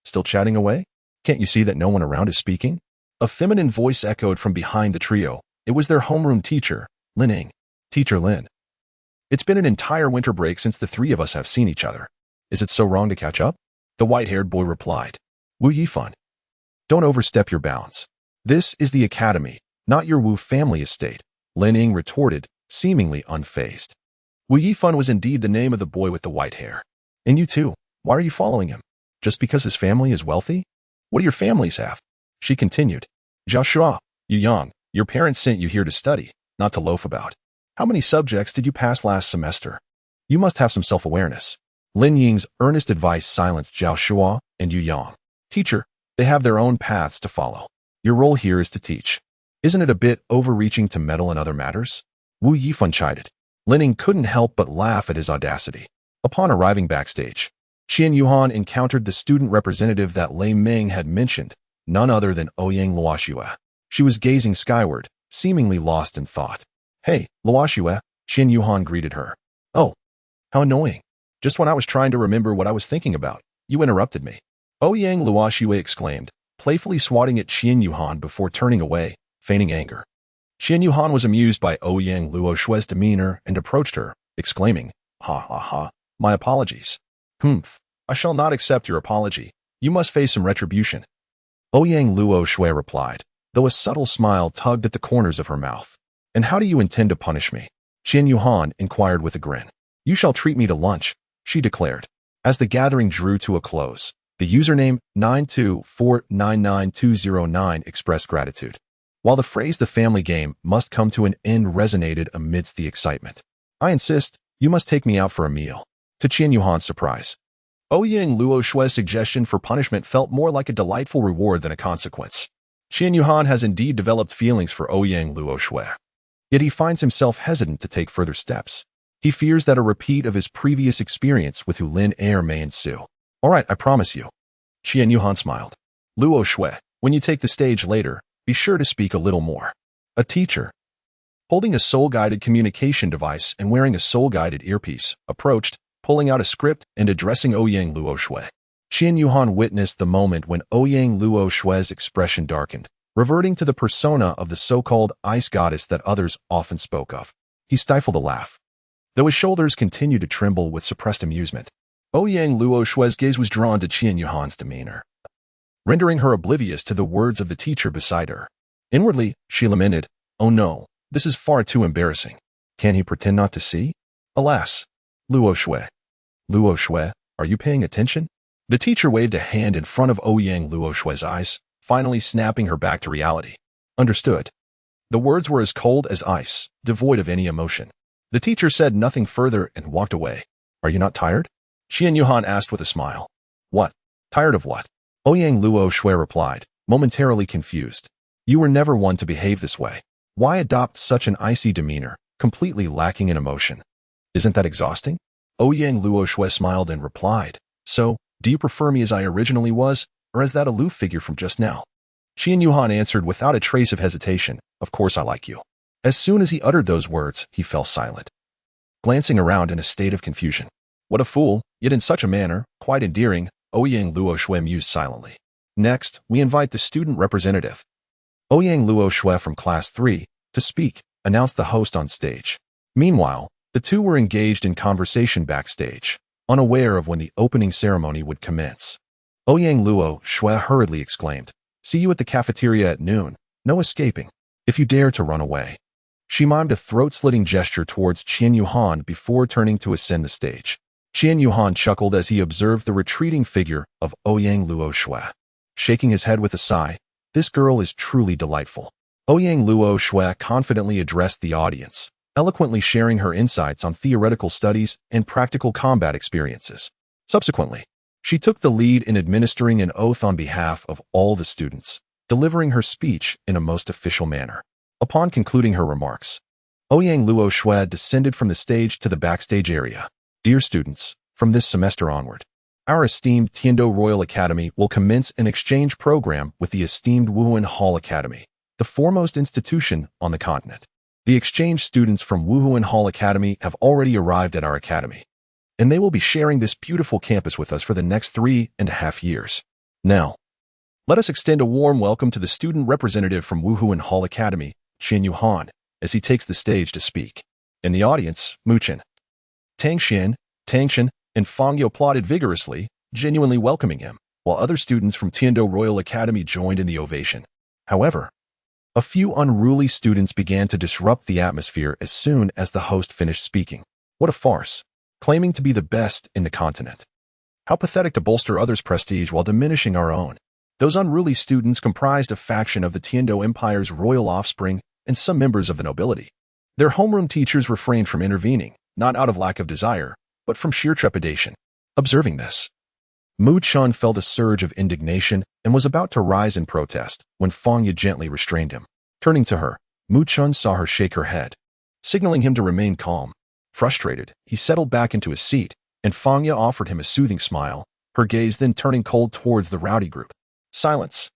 Still chatting away? Can't you see that no one around is speaking? A feminine voice echoed from behind the trio. It was their homeroom teacher, Lin Ying. Teacher Lin. It's been an entire winter break since the three of us have seen each other. Is it so wrong to catch up? The white-haired boy replied. Wu Yifan. Don't overstep your bounds. This is the academy, not your Wu family estate, Lin Ying retorted, seemingly unfazed. Wu Yifan was indeed the name of the boy with the white hair. And you too, why are you following him? Just because his family is wealthy? What do your families have? She continued. Joshua, Yu Yang, your parents sent you here to study, not to loaf about. How many subjects did you pass last semester? You must have some self-awareness. Lin Ying's earnest advice silenced Zhao Shua and Yu Yang. Teacher, they have their own paths to follow. Your role here is to teach. Isn't it a bit overreaching to meddle in other matters? Wu Yifan chided. Lin Ying couldn't help but laugh at his audacity. Upon arriving backstage, Qian Yuhan encountered the student representative that Lei Ming had mentioned, none other than Ouyang Luoxue. She was gazing skyward, seemingly lost in thought. Hey, Luoxue, Qian Yuhan greeted her. Oh, how annoying. Just when I was trying to remember what I was thinking about, you interrupted me. Ouyang Luoxue exclaimed, playfully swatting at Qian Yuhan before turning away, feigning anger. Qian Yuhan was amused by Ouyang Luo Shue's demeanor and approached her, exclaiming, "Ha ha ha, my apologies. Humph, I shall not accept your apology. You must face some retribution." Ouyang Luo Shui replied, though a subtle smile tugged at the corners of her mouth. "And how do you intend to punish me?" Qian Yuhan inquired with a grin. "You shall treat me to lunch," she declared. As the gathering drew to a close, the username 924999209 expressed gratitude, while the phrase "the family game must come to an end" resonated amidst the excitement. "I insist, you must take me out for a meal." To Qian Yuhan's surprise, Ouyang Luo Shue's suggestion for punishment felt more like a delightful reward than a consequence. Qian Yuhan has indeed developed feelings for Ouyang Luo Shue, yet he finds himself hesitant to take further steps. He fears that a repeat of his previous experience with Hu Lin Air may ensue. "All right, I promise you." Qian Yuhan smiled. "Luo Shui, when you take the stage later, be sure to speak a little more." A teacher, holding a soul-guided communication device and wearing a soul-guided earpiece, approached, pulling out a script and addressing Ouyang Luo Shui. Qian Yuhan witnessed the moment when Ouyang Luo Shue's expression darkened, reverting to the persona of the so-called ice goddess that others often spoke of. He stifled a laugh, though his shoulders continued to tremble with suppressed amusement. Ouyang Luo Shue's gaze was drawn to Qian Yuhan's demeanor, rendering her oblivious to the words of the teacher beside her. Inwardly, she lamented, "Oh no, this is far too embarrassing. Can he pretend not to see?" Alas, Luo Shui. "Luo Shui, are you paying attention?" The teacher waved a hand in front of Ouyang Luo Shue's eyes, finally snapping her back to reality. "Understood." The words were as cold as ice, devoid of any emotion. The teacher said nothing further and walked away. "Are you not tired?" Qian Yuhan asked with a smile. "What? Tired of what?" Ouyang Luo Shui replied, momentarily confused. "You were never one to behave this way. Why adopt such an icy demeanor, completely lacking in emotion? Isn't that exhausting?" Ouyang Luo Shui smiled and replied, "So, do you prefer me as I originally was, or as that aloof figure from just now?" Qian Yuhan answered without a trace of hesitation, "Of course I like you." As soon as he uttered those words, he fell silent, glancing around in a state of confusion. "What a fool, yet in such a manner, quite endearing," Ouyang Luo Shui mused silently. "Next, we invite the student representative, Ouyang Luo Shui from Class 3, to speak," announced the host on stage. Meanwhile, the two were engaged in conversation backstage, unaware of when the opening ceremony would commence. Ouyang Luo Shui hurriedly exclaimed, "See you at the cafeteria at noon. No escaping. If you dare to run away." She mimed a throat-slitting gesture towards Qian Yuhan before turning to ascend the stage. Qian Yuhan chuckled as he observed the retreating figure of Ouyang Luo Shui. Shaking his head with a sigh, "This girl is truly delightful." Ouyang Luo Shui confidently addressed the audience, eloquently sharing her insights on theoretical studies and practical combat experiences. Subsequently, she took the lead in administering an oath on behalf of all the students, delivering her speech in a most official manner. Upon concluding her remarks, Ouyang Luo Shui descended from the stage to the backstage area. "Dear students, from this semester onward, our esteemed Tiando Royal Academy will commence an exchange program with the esteemed Wuhan Hall Academy, the foremost institution on the continent. The exchange students from Wuhan Hall Academy have already arrived at our academy, and they will be sharing this beautiful campus with us for the next 3.5 years. Now, let us extend a warm welcome to the student representative from Wuhan Hall Academy, Qian Yuhan, as he takes the stage to speak." In the audience, Muchen, Tangxian, and Fang Yo applauded vigorously, genuinely welcoming him, while other students from Tiando Royal Academy joined in the ovation. However, a few unruly students began to disrupt the atmosphere as soon as the host finished speaking. What a farce, claiming to be the best in the continent. How pathetic to bolster others' prestige while diminishing our own. Those unruly students comprised a faction of the Tiando Empire's royal offspring and some members of the nobility. Their homeroom teachers refrained from intervening, not out of lack of desire, but from sheer trepidation. Observing this, Mu Chun felt a surge of indignation and was about to rise in protest when Fang Ye gently restrained him. Turning to her, Mu Chun saw her shake her head, signaling him to remain calm. Frustrated, he settled back into his seat, and Fang Ye offered him a soothing smile, her gaze then turning cold towards the rowdy group. Silence.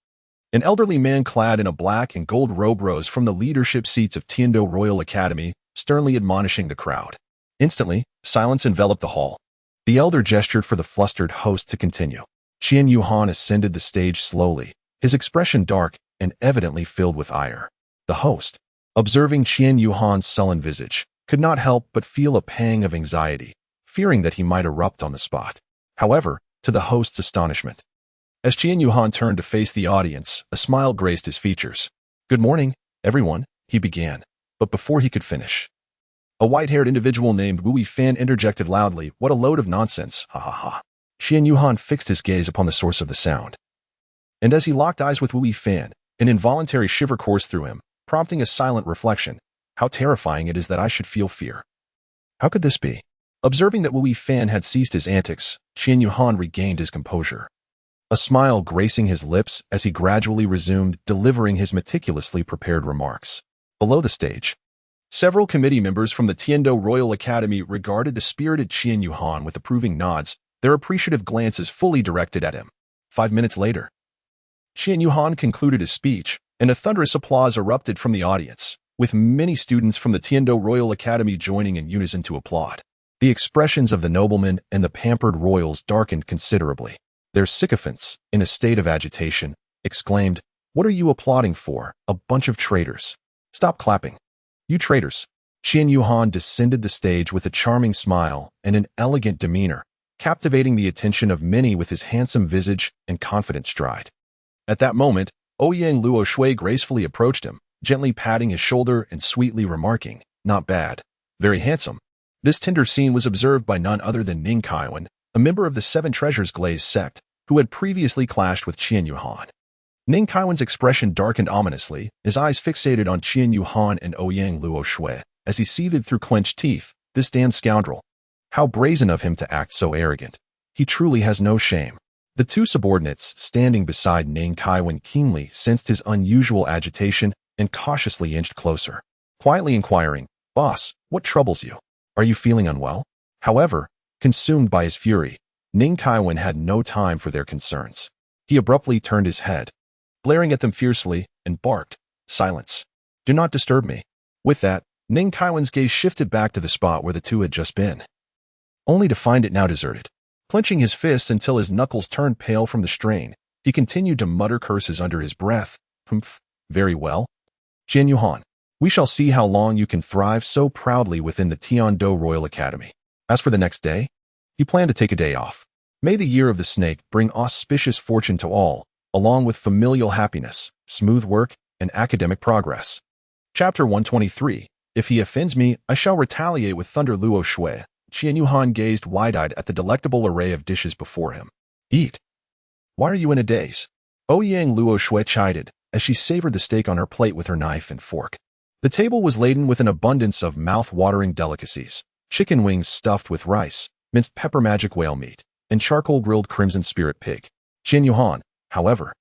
An elderly man clad in a black and gold robe rose from the leadership seats of Tiando Royal Academy, sternly admonishing the crowd. Instantly, silence enveloped the hall. The elder gestured for the flustered host to continue. Qian Yuhan ascended the stage slowly, his expression dark and evidently filled with ire. The host, Observing Qian Yuhan's sullen visage, could not help but feel a pang of anxiety, fearing that he might erupt on the spot. However, to the host's astonishment, as Qian Yuhan turned to face the audience, a smile graced his features. "Good morning, everyone," he began, but before he could finish, a white-haired individual named Wu Fan interjected loudly, "What a load of nonsense, ha ha ha." Qian Yuhan fixed his gaze upon the source of the sound, and as he locked eyes with Wu Fan, an involuntary shiver coursed through him, prompting a silent reflection. How terrifying it is that I should feel fear. How could this be? Observing that Wu Fan had ceased his antics, Qian Yuhan regained his composure, a smile gracing his lips as he gradually resumed delivering his meticulously prepared remarks. Below the stage, several committee members from the Tiando Royal Academy regarded the spirited Qian Yuhan with approving nods, their appreciative glances fully directed at him. 5 minutes later, Qian Yuhan concluded his speech, and a thunderous applause erupted from the audience, with many students from the Tiando Royal Academy joining in unison to applaud. The expressions of the noblemen and the pampered royals darkened considerably. Their sycophants, in a state of agitation, exclaimed, "What are you applauding for, a bunch of traitors? Stop clapping. You traitors." Qian Yuhan descended the stage with a charming smile and an elegant demeanor, captivating the attention of many with his handsome visage and confident stride. At that moment, Ouyang Luo Shui gracefully approached him, gently patting his shoulder and sweetly remarking, "Not bad. Very handsome." This tender scene was observed by none other than Ning Kaiwan, a member of the Seven Treasures Glaze sect, who had previously clashed with Qian Yuhan. Ning Kaiwan's expression darkened ominously, his eyes fixated on Qian Yuhan and Ouyang Luo Shui, as he seethed through clenched teeth. "This damned scoundrel. How brazen of him to act so arrogant. He truly has no shame." The two subordinates, standing beside Ning Kaiwan, keenly sensed his unusual agitation and cautiously inched closer, quietly inquiring, "Boss, what troubles you? Are you feeling unwell?" However, consumed by his fury, Ning Kaiwan had no time for their concerns. He abruptly turned his head, glaring at them fiercely, and barked, "Silence. Do not disturb me." With that, Ning Kaiwan's gaze shifted back to the spot where the two had just been, only to find it now deserted. Clenching his fists until his knuckles turned pale from the strain, he continued to mutter curses under his breath. "Humph. Very well. Qian Yuhan, we shall see how long you can thrive so proudly within the Tiando Royal Academy." As for the next day, he planned to take a day off. May the year of the snake bring auspicious fortune to all, along with familial happiness, smooth work, and academic progress. Chapter 123. If he offends me, I shall retaliate with thunder. Luo Shui. Qian Yuhan gazed wide-eyed at the delectable array of dishes before him. "Eat. Why are you in a daze?" Ouyang Luo Shui chided, as she savored the steak on her plate with her knife and fork. The table was laden with an abundance of mouth-watering delicacies: chicken wings stuffed with rice, minced pepper magic whale meat, and charcoal-grilled crimson spirit pig. Qian Yuhan, however,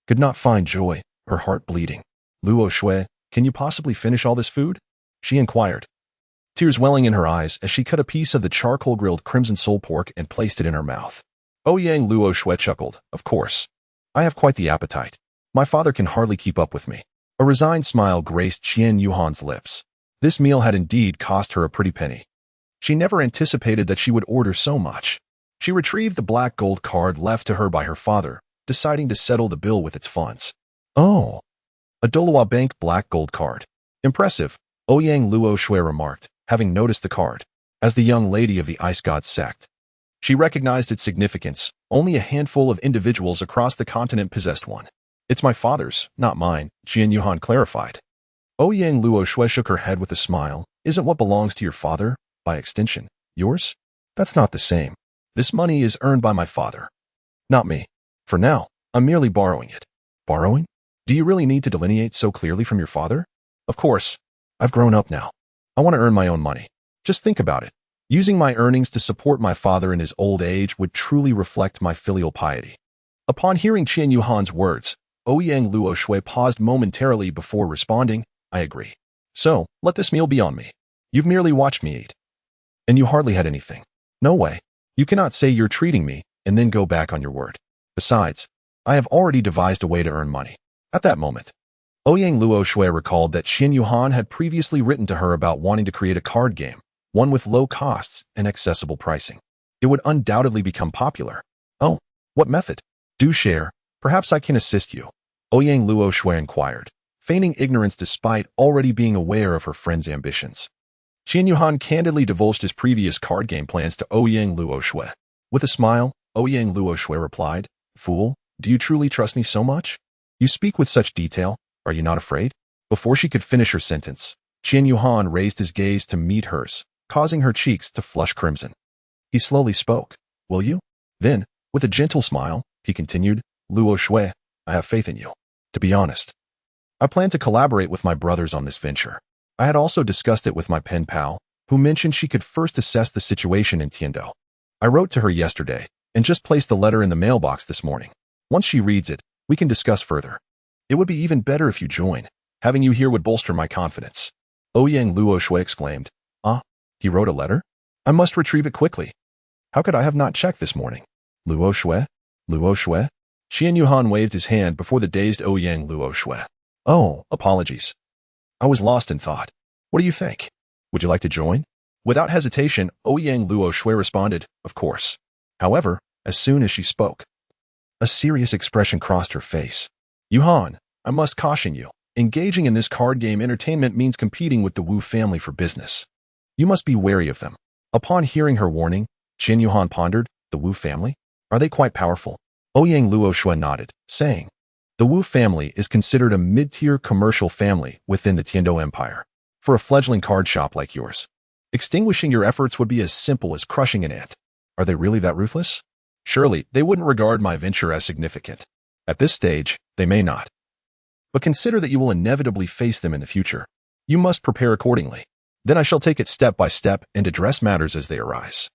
could not find joy, her heart bleeding. "Luo Shui, can you possibly finish all this food?" she inquired, tears welling in her eyes as she cut a piece of the charcoal-grilled crimson sole pork and placed it in her mouth. Ouyang Luo Shui chuckled, "Of course. I have quite the appetite. My father can hardly keep up with me." A resigned smile graced Qian Yuhan's lips. This meal had indeed cost her a pretty penny. She never anticipated that she would order so much. She retrieved the black gold card left to her by her father, deciding to settle the bill with its funds. "Oh, a Douluo Bank black gold card. Impressive," Ouyang Luo Shui remarked, having noticed the card. As the young lady of the Ice God sect, she recognized its significance. Only a handful of individuals across the continent possessed one. "It's my father's, not mine," Qian Yuhan clarified. Ouyang Luo Shui shook her head with a smile. "Isn't what belongs to your father, by extension, yours? That's not the same. This money is earned by my father, not me. For now, I'm merely borrowing it." "Borrowing? Do you really need to delineate so clearly from your father?" "Of course. I've grown up now. I want to earn my own money. Just think about it. Using my earnings to support my father in his old age would truly reflect my filial piety." Upon hearing Qian Yuhan's words, Ouyang Luo Shui paused momentarily before responding, "I agree. So, let this meal be on me. You've merely watched me eat, and you hardly had anything. No way. You cannot say you're treating me and then go back on your word. Besides, I have already devised a way to earn money." At that moment, Ouyang Luo Shui recalled that Qian Yuhan had previously written to her about wanting to create a card game, one with low costs and accessible pricing. It would undoubtedly become popular. "Oh, what method? Do share. Perhaps I can assist you," Ouyang Luo Shui inquired, feigning ignorance despite already being aware of her friend's ambitions. Qian Yuhan candidly divulged his previous card game plans to Ouyang Luo Shui. With a smile, Ouyang Luo Shui replied, "Fool, do you truly trust me so much? You speak with such detail, are you not afraid?" Before she could finish her sentence, Qian Yuhan raised his gaze to meet hers, causing her cheeks to flush crimson. He slowly spoke, "Will you?" Then, with a gentle smile, he continued, "Luo Shui, I have faith in you. To be honest, I plan to collaborate with my brothers on this venture. I had also discussed it with my pen pal, who mentioned she could first assess the situation in Tiando. I wrote to her yesterday and just placed the letter in the mailbox this morning. Once she reads it, we can discuss further. It would be even better if you join. Having you here would bolster my confidence." Ouyang Luo Shui exclaimed, "Ah, he wrote a letter? I must retrieve it quickly. How could I have not checked this morning? Luo Shui? Luo Shui?" Qian Yuhan waved his hand before the dazed Ouyang Luo Shui. "Oh, apologies. I was lost in thought. What do you think? Would you like to join?" Without hesitation, Ouyang Luo Shui responded, "Of course." However, as soon as she spoke, a serious expression crossed her face. "Yuhan, I must caution you. Engaging in this card game entertainment means competing with the Wu family for business. You must be wary of them." Upon hearing her warning, Qian Yuhan pondered, "The Wu family? Are they quite powerful?" Ouyang Luo Shui nodded, saying, "The Wu family is considered a mid-tier commercial family within the Tiando Empire. For a fledgling card shop like yours, extinguishing your efforts would be as simple as crushing an ant. Are they really that ruthless? Surely, they wouldn't regard my venture as significant. At this stage, they may not. But consider that you will inevitably face them in the future. You must prepare accordingly. Then I shall take it step by step and address matters as they arise.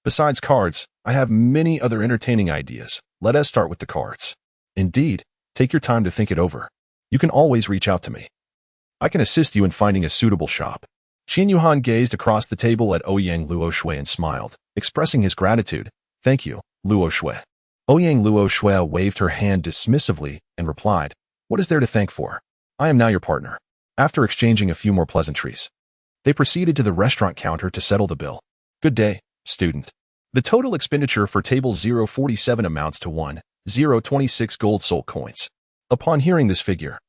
Besides cards, I have many other entertaining ideas. Let us start with the cards. Indeed, take your time to think it over. You can always reach out to me. I can assist you in finding a suitable shop." Qian Yuhan gazed across the table at Ouyang Luo Shui and smiled, expressing his gratitude. "Thank you, Luo Shui." Ouyang Luo Shui waved her hand dismissively and replied, "What is there to thank for? I am now your partner." After exchanging a few more pleasantries, they proceeded to the restaurant counter to settle the bill. "Good day, student." The total expenditure for table 047 amounts to 1,026 gold soul coins. Upon hearing this figure,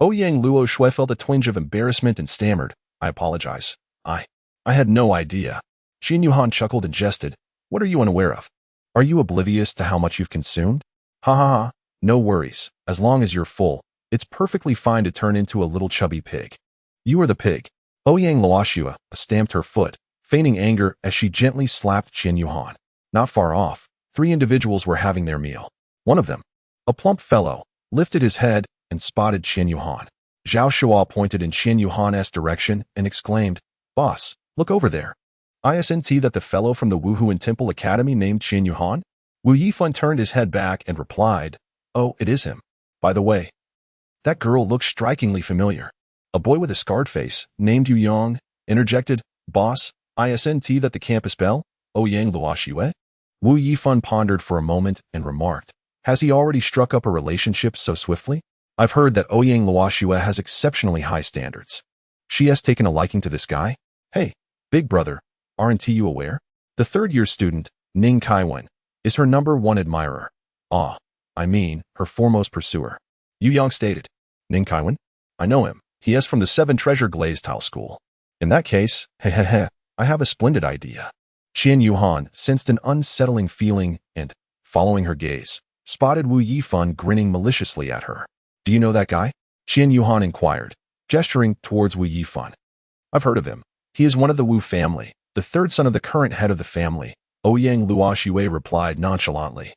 Ouyang Luo Shui felt a twinge of embarrassment and stammered, "I apologize. I had no idea." Qian Yuhan chuckled and jested, "What are you unaware of? Are you oblivious to how much you've consumed? Ha ha ha, no worries. As long as you're full, it's perfectly fine to turn into a little chubby pig. You are the pig." Ouyang Luo Shui stamped her foot, feigning anger as she gently slapped Qian Yuhan. Not far off, 3 individuals were having their meal. One of them, a plump fellow, lifted his head and spotted Qian Yuhan. Zhao Shua pointed in Qian Yuhan's direction and exclaimed, "Boss, look over there. Isn't that the fellow from the Wuhuan Temple Academy named Qian Yuhan?" Wu Yifan turned his head back and replied, "Oh, it is him. By the way, that girl looks strikingly familiar." A boy with a scarred face, named Yu Yong, interjected, "Boss, isn't that the campus belle, Ouyang Luo Shui?" Wu Yifan pondered for a moment and remarked, "Has he already struck up a relationship so swiftly? I've heard that Ouyang Luo Shui has exceptionally high standards. She has taken a liking to this guy? Hey, big brother, aren't you aware? The third-year student, Ning Kaiwen, is her #1 admirer. I mean, her foremost pursuer." Yu Yang stated, "Ning Kaiwen? I know him. He is from the 7 Treasure Glazed Tile School. In that case, I have a splendid idea." Qian Yuhan sensed an unsettling feeling and, following her gaze, spotted Wu Yifan grinning maliciously at her. "Do you know that guy?" Qian Yuhan inquired, gesturing towards Wu Yifan. "I've heard of him. He is one of the Wu family, the 3rd son of the current head of the family," Ouyang Luo Shui replied nonchalantly,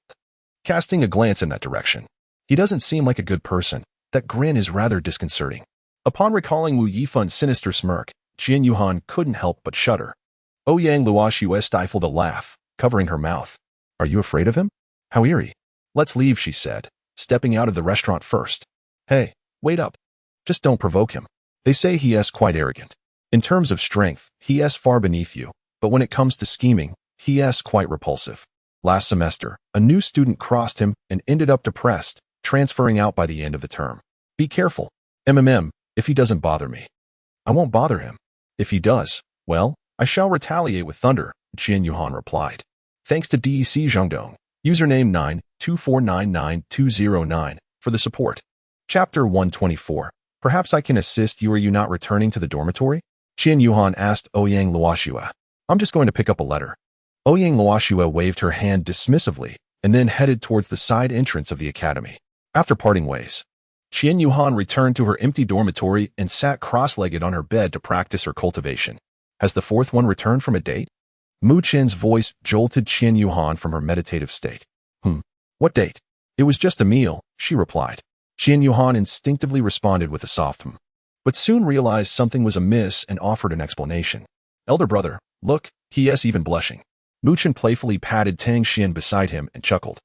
casting a glance in that direction. "He doesn't seem like a good person. That grin is rather disconcerting." Upon recalling Wu Yifan's sinister smirk, Qian Yuhan couldn't help but shudder. Ouyang Luo Shui stifled a laugh, covering her mouth. "Are you afraid of him? How eerie." "Let's leave," she said, stepping out of the restaurant first. "Hey, wait up. Just don't provoke him. They say he is quite arrogant. In terms of strength, he is far beneath you, but when it comes to scheming, he is quite repulsive. Last semester, a new student crossed him and ended up depressed, transferring out by the end of the term. Be careful. If he doesn't bother me. I won't bother him. If he does, well, I shall retaliate with thunder," Qian Yuhan replied. Thanks to DEC Zhongdong, username 924992009, for the support. Chapter 124. Perhaps I can assist you. Are you not returning to the dormitory? Qian Yuhan asked Ouyang Luoxue. I'm just going to pick up a letter. Ouyang Luoxue waved her hand dismissively and then headed towards the side entrance of the academy. After parting ways, Qian Yuhan returned to her empty dormitory and sat cross-legged on her bed to practice her cultivation. Has the fourth one returned from a date? Mu Chen's voice jolted Qian Yuhan from her meditative state. What date? It was just a meal, she replied. Qian Yuhan instinctively responded with a soft but soon realized something was amiss and offered an explanation. Elder brother, look, he is even blushing. Mu Chen playfully patted Tang Xian beside him and chuckled.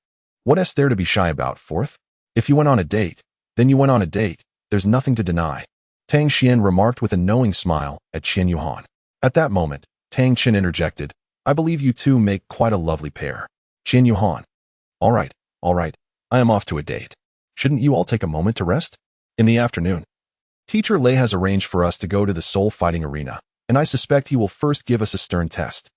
What is there to be shy about, fourth? If you went on a date, then you went on a date. There's nothing to deny. Tang Xian remarked with a knowing smile at Qian Yuhan. At that moment, Tang Chen interjected, I believe you two make quite a lovely pair. Qian Yuhan. All right, I am off to a date. Shouldn't you all take a moment to rest? In the afternoon, Teacher Lei has arranged for us to go to the soul fighting arena, and I suspect he will first give us a stern test.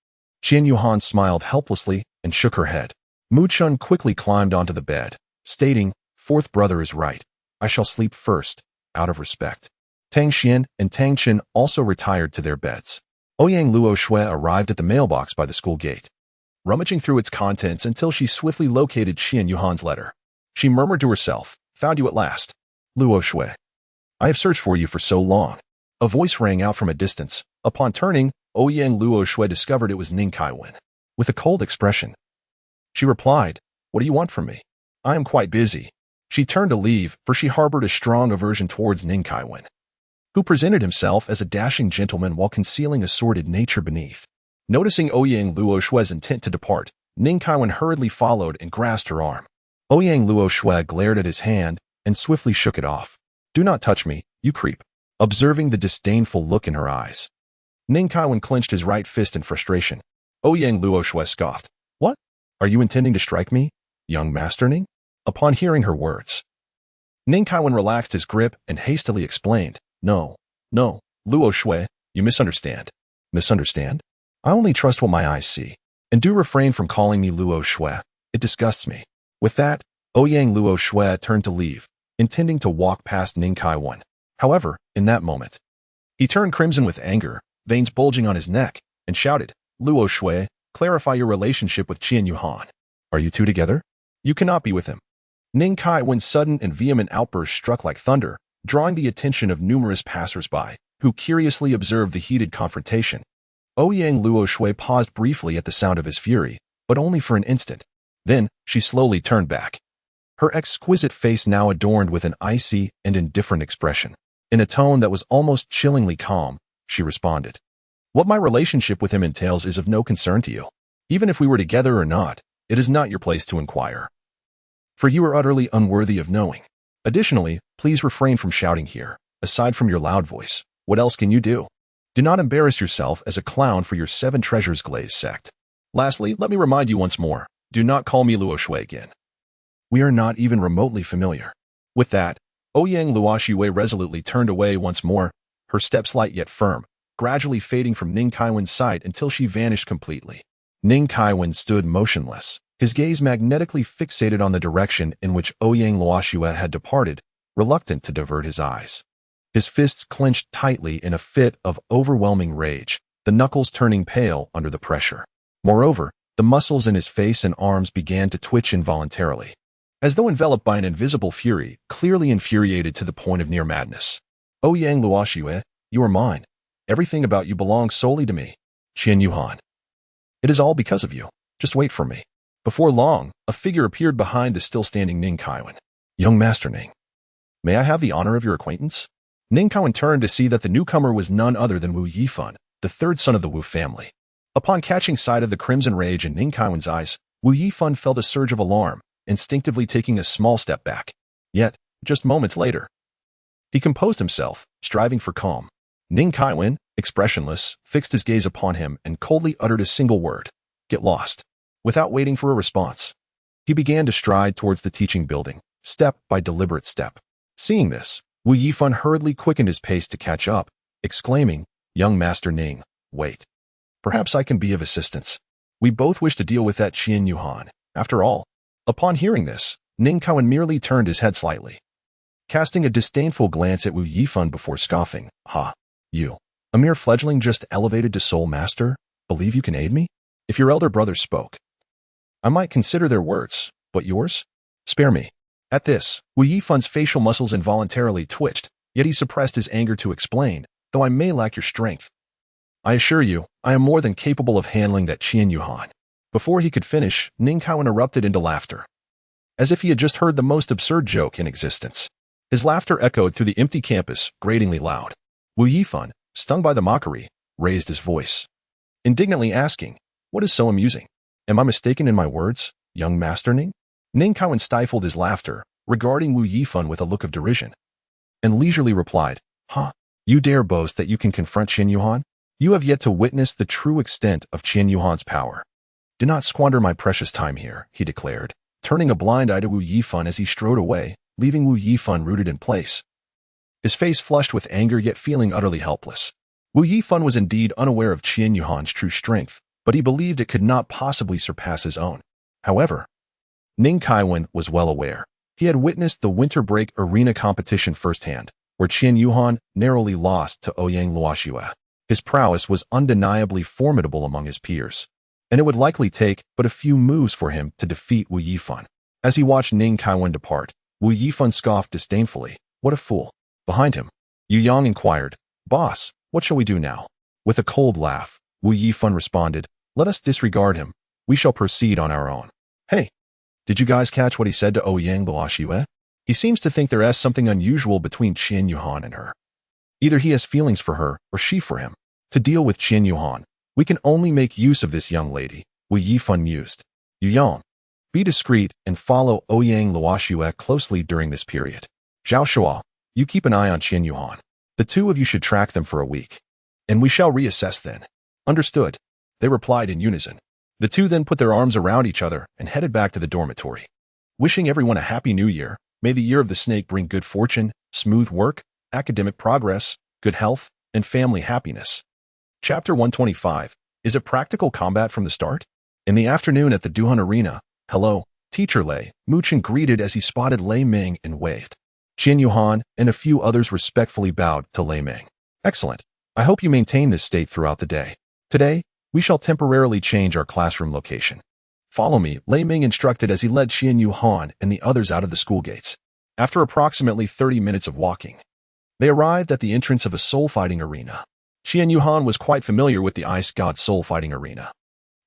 Qian Yuhan smiled helplessly and shook her head. Mu Chun quickly climbed onto the bed, stating, Fourth brother is right. I shall sleep first, out of respect. Tang Xian and Tang Chen also retired to their beds. Ouyang Luoxue arrived at the mailbox by the school gate, rummaging through its contents until she swiftly located Qian Yuhan's letter. She murmured to herself, Found you at last. Luoxue. I have searched for you for so long. A voice rang out from a distance. Upon turning, Ouyang Luoxue discovered it was Ning Kaiwen. With a cold expression, she replied, What do you want from me? I am quite busy. She turned to leave, for she harbored a strong aversion towards Ning Kaiwen, who presented himself as a dashing gentleman while concealing a sordid nature beneath. Noticing Ouyang Luoxue's intent to depart, Ning Kaiwen hurriedly followed and grasped her arm. Ouyang Luoxue glared at his hand and swiftly shook it off. Do not touch me, you creep. Observing the disdainful look in her eyes, Ning Kaiwen clenched his right fist in frustration. Ouyang Luoxue scoffed. What? Are you intending to strike me, young Master Ning? Upon hearing her words, Ning Kaiwen relaxed his grip and hastily explained, No, Luoxue, you misunderstand. Misunderstand? I only trust what my eyes see, and do refrain from calling me Luoxue. It disgusts me. With that, Ouyang Luoxue turned to leave, intending to walk past Ning Kaiwen. However, in that moment, he turned crimson with anger, veins bulging on his neck, and shouted, Luoxue, clarify your relationship with Qian Yuhan. Are you two together? You cannot be with him. Ning Kaiwen's sudden and vehement outburst struck like thunder, drawing the attention of numerous passers-by, who curiously observed the heated confrontation. Ouyang Luoxue paused briefly at the sound of his fury, but only for an instant. Then, she slowly turned back, her exquisite face now adorned with an icy and indifferent expression. In a tone that was almost chillingly calm, she responded, What my relationship with him entails is of no concern to you. Even if we were together or not, it is not your place to inquire, for you are utterly unworthy of knowing. Additionally, please refrain from shouting here. Aside from your loud voice, what else can you do? Do not embarrass yourself as a clown for your Seven Treasures Glaze sect. Lastly, let me remind you once more, do not call me Luoxue again. We are not even remotely familiar. With that, Ouyang Luoxue resolutely turned away once more, her steps light yet firm, gradually fading from Ning Kaiwen's sight until she vanished completely. Ning Kaiwen stood motionless, his gaze magnetically fixated on the direction in which Ouyang Luoxue had departed, reluctant to divert his eyes. His fists clenched tightly in a fit of overwhelming rage, the knuckles turning pale under the pressure. Moreover, the muscles in his face and arms began to twitch involuntarily, as though enveloped by an invisible fury, clearly infuriated to the point of near madness. Ouyang Luoxue, you are mine. Everything about you belongs solely to me. Qian Yuhan. It is all because of you. Just wait for me. Before long, a figure appeared behind the still-standing Ning Kaiwen. Young Master Ning, may I have the honor of your acquaintance? Ning Kaiwen turned to see that the newcomer was none other than Wu Yifan, the third son of the Wu family. Upon catching sight of the crimson rage in Ning Kaiwen's eyes, Wu Yifan felt a surge of alarm, instinctively taking a small step back. Yet, just moments later, he composed himself, striving for calm. Ning Kaiwen, expressionless, fixed his gaze upon him and coldly uttered a single word, "Get lost." Without waiting for a response, he began to stride towards the teaching building, step by deliberate step. Seeing this, Wu Yifan hurriedly quickened his pace to catch up, exclaiming, "Young Master Ning, wait. Perhaps I can be of assistance. We both wish to deal with that Qian Yuhan, after all." Upon hearing this, Ning Kaiwen merely turned his head slightly, casting a disdainful glance at Wu Yifan before scoffing. Ha! You, a mere fledgling just elevated to Soul Master, believe you can aid me? If your elder brother spoke, I might consider their words, but yours? Spare me. At this, Wu Yifan's facial muscles involuntarily twitched, yet he suppressed his anger to explain, though I may lack your strength. I assure you, I am more than capable of handling that Qian Yuhan. Before he could finish, Ning Kao interrupted into laughter, as if he had just heard the most absurd joke in existence. His laughter echoed through the empty campus, gratingly loud. Wu Yifan, stung by the mockery, raised his voice, indignantly asking, "What is so amusing? Am I mistaken in my words, young Master Ning?" Ning Kao stifled his laughter, regarding Wu Yifan with a look of derision, and leisurely replied, "Huh? You dare boast that you can confront Qian Yuhan? You have yet to witness the true extent of Qian Yuhan's power. Do not squander my precious time here," he declared, turning a blind eye to Wu Yifan as he strode away, leaving Wu Yifan rooted in place. His face flushed with anger yet feeling utterly helpless. Wu Yifan was indeed unaware of Qian Yuhan's true strength, but he believed it could not possibly surpass his own. However, Ning Kaiwen was well aware. He had witnessed the winter break arena competition firsthand, where Qian Yuhan narrowly lost to Ouyang Luoxue. His prowess was undeniably formidable among his peers, and it would likely take but a few moves for him to defeat Wu Yifan. As he watched Ning Kaiwen depart, Wu Yifan scoffed disdainfully. What a fool. Behind him, Yu Yang inquired, "Boss, what shall we do now?" With a cold laugh, Wu Yifan responded, "Let us disregard him. We shall proceed on our own." Hey, did you guys catch what he said to Ouyang Luoxue? He seems to think there is something unusual between Qian Yuhan and her. Either he has feelings for her, or she for him. To deal with Qian Yuhan, we can only make use of this young lady, Wu Yifan mused. Yu Yang, be discreet and follow Ouyang Luoxue closely during this period. Zhao Shuo, you keep an eye on Qian Yuhan. The two of you should track them for a week, and we shall reassess then. Understood, they replied in unison. The two then put their arms around each other and headed back to the dormitory. Wishing everyone a happy new year, may the year of the snake bring good fortune, smooth work, academic progress, good health, and family happiness. Chapter 125. Is it practical combat from the start? In the afternoon at the Duhan Arena, "Hello, Teacher Lei," Muchen greeted as he spotted Lei Ming and waved. Qian Yuhan and a few others respectfully bowed to Lei Ming. "Excellent. I hope you maintain this state throughout the day. Today, we shall temporarily change our classroom location. Follow me," Lei Ming instructed as he led Qian Yuhan and the others out of the school gates. After approximately 30 minutes of walking, they arrived at the entrance of a soul-fighting arena. Qian Yuhan was quite familiar with the Ice God soul-fighting arena.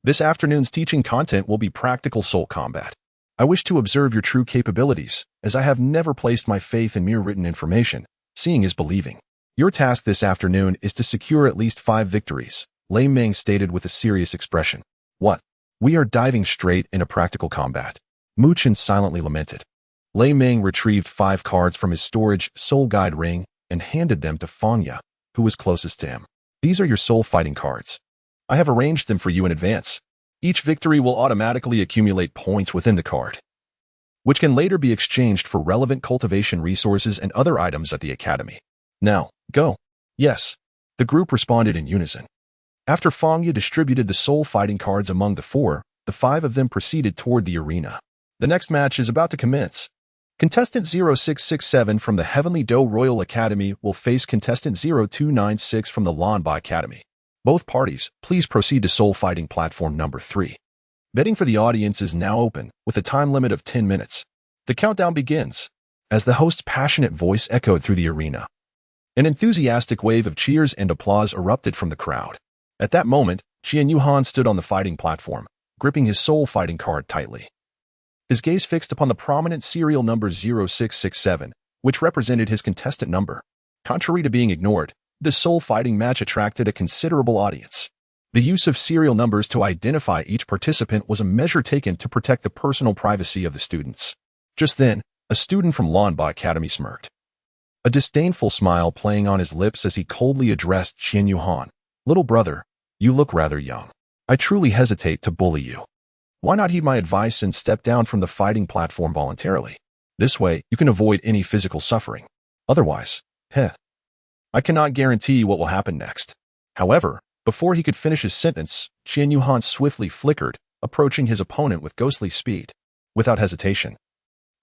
This afternoon's teaching content will be practical soul combat. I wish to observe your true capabilities, as I have never placed my faith in mere written information. Seeing is believing. Your task this afternoon is to secure at least 5 victories, Lei Ming stated with a serious expression. What? We are diving straight into practical combat. Muchen silently lamented. Lei Ming retrieved 5 cards from his storage soul guide ring and handed them to Fangya, who was closest to him. These are your soul fighting cards. I have arranged them for you in advance. Each victory will automatically accumulate points within the card, which can later be exchanged for relevant cultivation resources and other items at the academy. Now, go. Yes. The group responded in unison. After Fangya distributed the soul fighting cards among the 4, the 5 of them proceeded toward the arena. The next match is about to commence. Contestant 0667 from the Heavenly Do Royal Academy will face contestant 0296 from the Lanba Academy. Both parties, please proceed to soul fighting platform number 3. Betting for the audience is now open, with a time limit of 10 minutes. The countdown begins. As the host's passionate voice echoed through the arena, an enthusiastic wave of cheers and applause erupted from the crowd. At that moment, Qian Yuhan stood on the fighting platform, gripping his soul fighting card tightly. His gaze fixed upon the prominent serial number 0667, which represented his contestant number. Contrary to being ignored, this soul fighting match attracted a considerable audience. The use of serial numbers to identify each participant was a measure taken to protect the personal privacy of the students. Just then, a student from Lanba Academy smirked, a disdainful smile playing on his lips as he coldly addressed Qian Yuhan. Little brother, you look rather young. I truly hesitate to bully you. Why not heed my advice and step down from the fighting platform voluntarily? This way, you can avoid any physical suffering. Otherwise, I cannot guarantee what will happen next. However, before he could finish his sentence, Qian Yuhan swiftly flickered, approaching his opponent with ghostly speed. Without hesitation,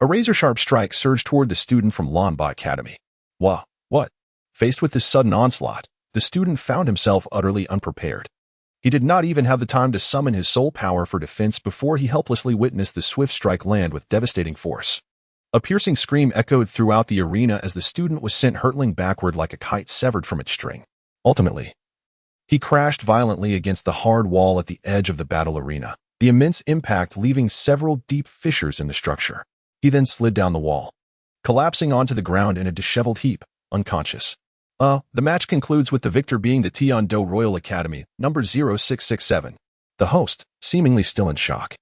A razor-sharp strike surged toward the student from Lanba Academy. What? Faced with this sudden onslaught, the student found himself utterly unprepared. He did not even have the time to summon his soul power for defense before he helplessly witnessed the swift strike land with devastating force. A piercing scream echoed throughout the arena as the student was sent hurtling backward like a kite severed from its string. Ultimately, he crashed violently against the hard wall at the edge of the battle arena, the immense impact leaving several deep fissures in the structure. He then slid down the wall, collapsing onto the ground in a disheveled heap, unconscious. The match concludes with the victor being the Douluo Royal Academy, number 0667. The host, seemingly still in shock,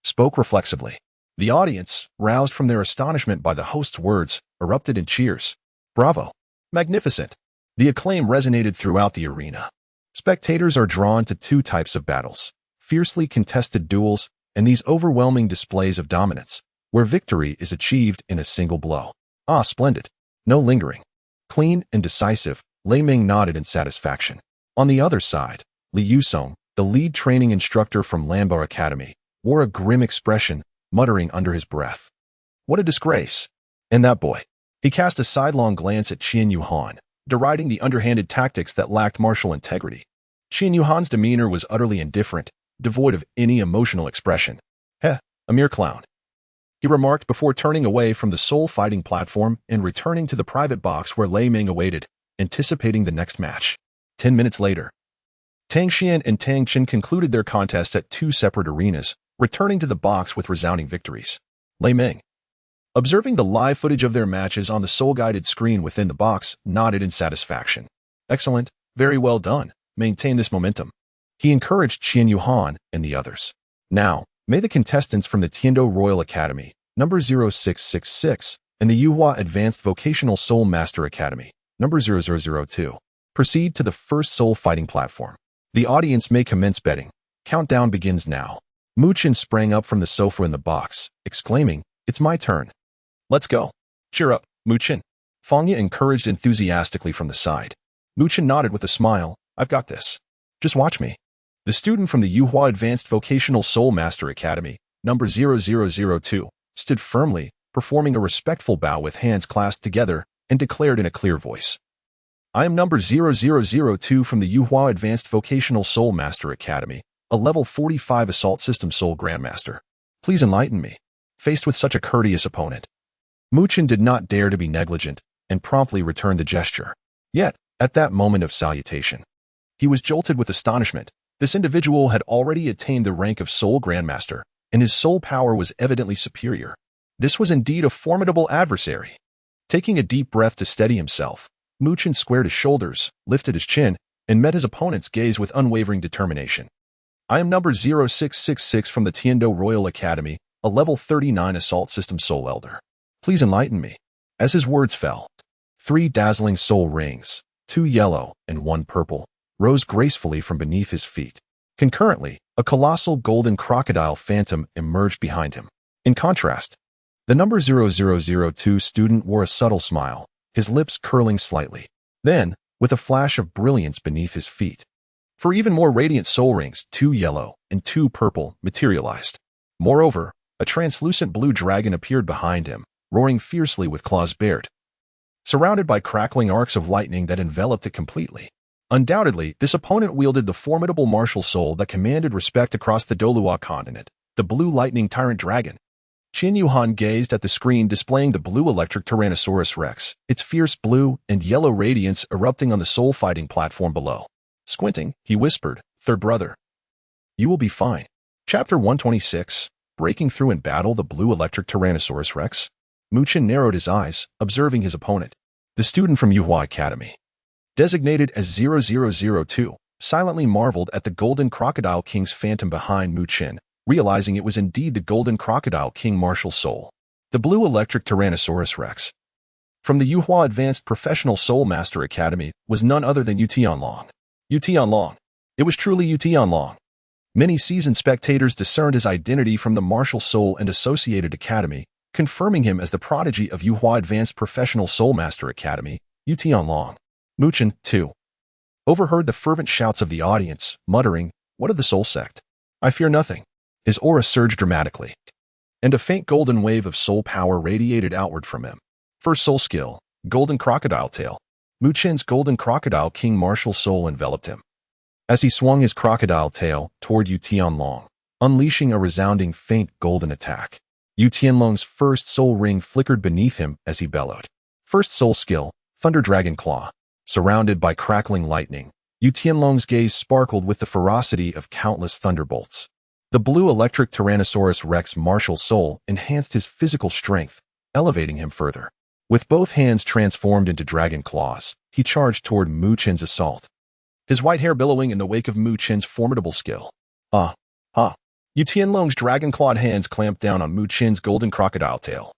spoke reflexively. The audience, roused from their astonishment by the host's words, erupted in cheers. Bravo! Magnificent! The acclaim resonated throughout the arena. Spectators are drawn to two types of battles: fiercely contested duels and these overwhelming displays of dominance, where victory is achieved in a single blow. Ah, splendid! No lingering. Clean and decisive, Lei Ming nodded in satisfaction. On the other side, Li Yusong, the lead training instructor from Lanba Academy, wore a grim expression, muttering under his breath. What a disgrace! And that boy. He cast a sidelong glance at Qian Yuhan, deriding the underhanded tactics that lacked martial integrity. Qian Yuhan's demeanor was utterly indifferent, devoid of any emotional expression. A mere clown, he remarked before turning away from the soul fighting platform and returning to the private box where Lei Ming awaited, anticipating the next match. 10 minutes later, Tang Xian and Tang Chen concluded their contest at two separate arenas, returning to the box with resounding victories. Lei Ming, observing the live footage of their matches on the soul-guided screen within the box, nodded in satisfaction. Excellent, very well done, maintain this momentum. He encouraged Qian Yuhan and the others. Now, may the contestants from the Douluo Royal Academy, number 0666, and the Yuhua Advanced Vocational Soul Master Academy, number 0002, proceed to the first soul fighting platform. The audience may commence betting. Countdown begins now. Mu Chen sprang up from the sofa in the box, exclaiming, "It's my turn. Let's go. Cheer up, Mu Chen." Fang Ye encouraged enthusiastically from the side. Mu Chen nodded with a smile. "I've got this. Just watch me." The student from the Yuhua Advanced Vocational Soul Master Academy, number 0002, stood firmly, performing a respectful bow with hands clasped together, and declared in a clear voice, "I am number 0002 from the Yuhua Advanced Vocational Soul Master Academy, a level 45 Assault System Soul Grandmaster. Please enlighten me." Faced with such a courteous opponent, Mu Chen did not dare to be negligent, and promptly returned the gesture. Yet, at that moment of salutation, he was jolted with astonishment. This individual had already attained the rank of Soul Grandmaster, and his soul power was evidently superior. This was indeed a formidable adversary. Taking a deep breath to steady himself, Mu Chen squared his shoulders, lifted his chin, and met his opponent's gaze with unwavering determination. "I am number 0666 from the Douluo Royal Academy, a level 39 Assault System Soul Elder. Please enlighten me." As his words fell, 3 dazzling soul rings, 2 yellow and 1 purple, rose gracefully from beneath his feet. Concurrently, a colossal golden crocodile phantom emerged behind him. In contrast, the number 0002 student wore a subtle smile, his lips curling slightly. Then, with a flash of brilliance beneath his feet, 4 even more radiant soul rings, 2 yellow and 2 purple, materialized. Moreover, a translucent blue dragon appeared behind him, roaring fiercely with claws bared, surrounded by crackling arcs of lightning that enveloped it completely. Undoubtedly, this opponent wielded the formidable martial soul that commanded respect across the Douluo continent, the Blue Lightning Tyrant Dragon. Qian Yuhan gazed at the screen displaying the blue electric Tyrannosaurus Rex, its fierce blue and yellow radiance erupting on the soul fighting platform below. Squinting, he whispered, "Third brother, you will be fine." Chapter 126, Breaking Through in Battle the Blue Electric Tyrannosaurus Rex. Mu Chen narrowed his eyes, observing his opponent. The student from Yuhua Academy, designated as 0002, silently marveled at the Golden Crocodile King's phantom behind Mu Chen, realizing it was indeed the Golden Crocodile King martial soul. The Blue Electric Tyrannosaurus Rex, from the Yuhua Advanced Professional Soul Master Academy, was none other than Yu Tianlong. Yu Tianlong. It was truly Yu Tianlong. Many seasoned spectators discerned his identity from the martial soul and associated academy, confirming him as the prodigy of Yuhua Advanced Professional Soul Master Academy, Yu Tianlong. Mu Chen, too, overheard the fervent shouts of the audience, muttering, "What of the soul sect? I fear nothing." His aura surged dramatically. and a faint golden wave of soul power radiated outward from him. First soul skill, Golden Crocodile Tail. Mu Qin's Golden Crocodile King martial soul enveloped him. As he swung his crocodile tail toward Yu Tianlong, unleashing a resounding faint golden attack. Yu Tianlong's first soul ring flickered beneath him as he bellowed. First soul skill, Thunder Dragon Claw. Surrounded by crackling lightning, Yu Tianlong's gaze sparkled with the ferocity of countless thunderbolts. The blue electric Tyrannosaurus Rex martial soul enhanced his physical strength, elevating him further. With both hands transformed into dragon claws, he charged toward Mu Qin's assault. His white hair billowing in the wake of Mu Qin's formidable skill. Yu Tianlong's dragon-clawed hands clamped down on Mu Qin's golden crocodile tail,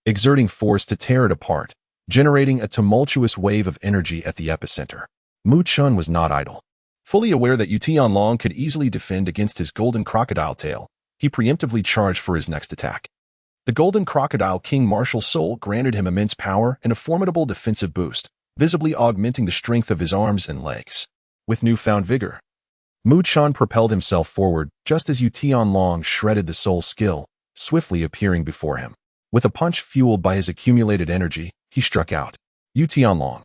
exerting force to tear it apart, generating a tumultuous wave of energy at the epicenter. Mu Qin was not idle. Fully aware that Yu Tianlong could easily defend against his golden crocodile tail, he preemptively charged for his next attack. The Golden Crocodile King martial soul granted him immense power and a formidable defensive boost, visibly augmenting the strength of his arms and legs. With newfound vigor, Mu Qin propelled himself forward just as Yu Tianlong shredded the soul skill, swiftly appearing before him. With a punch fueled by his accumulated energy, he struck out. Yu Tianlong,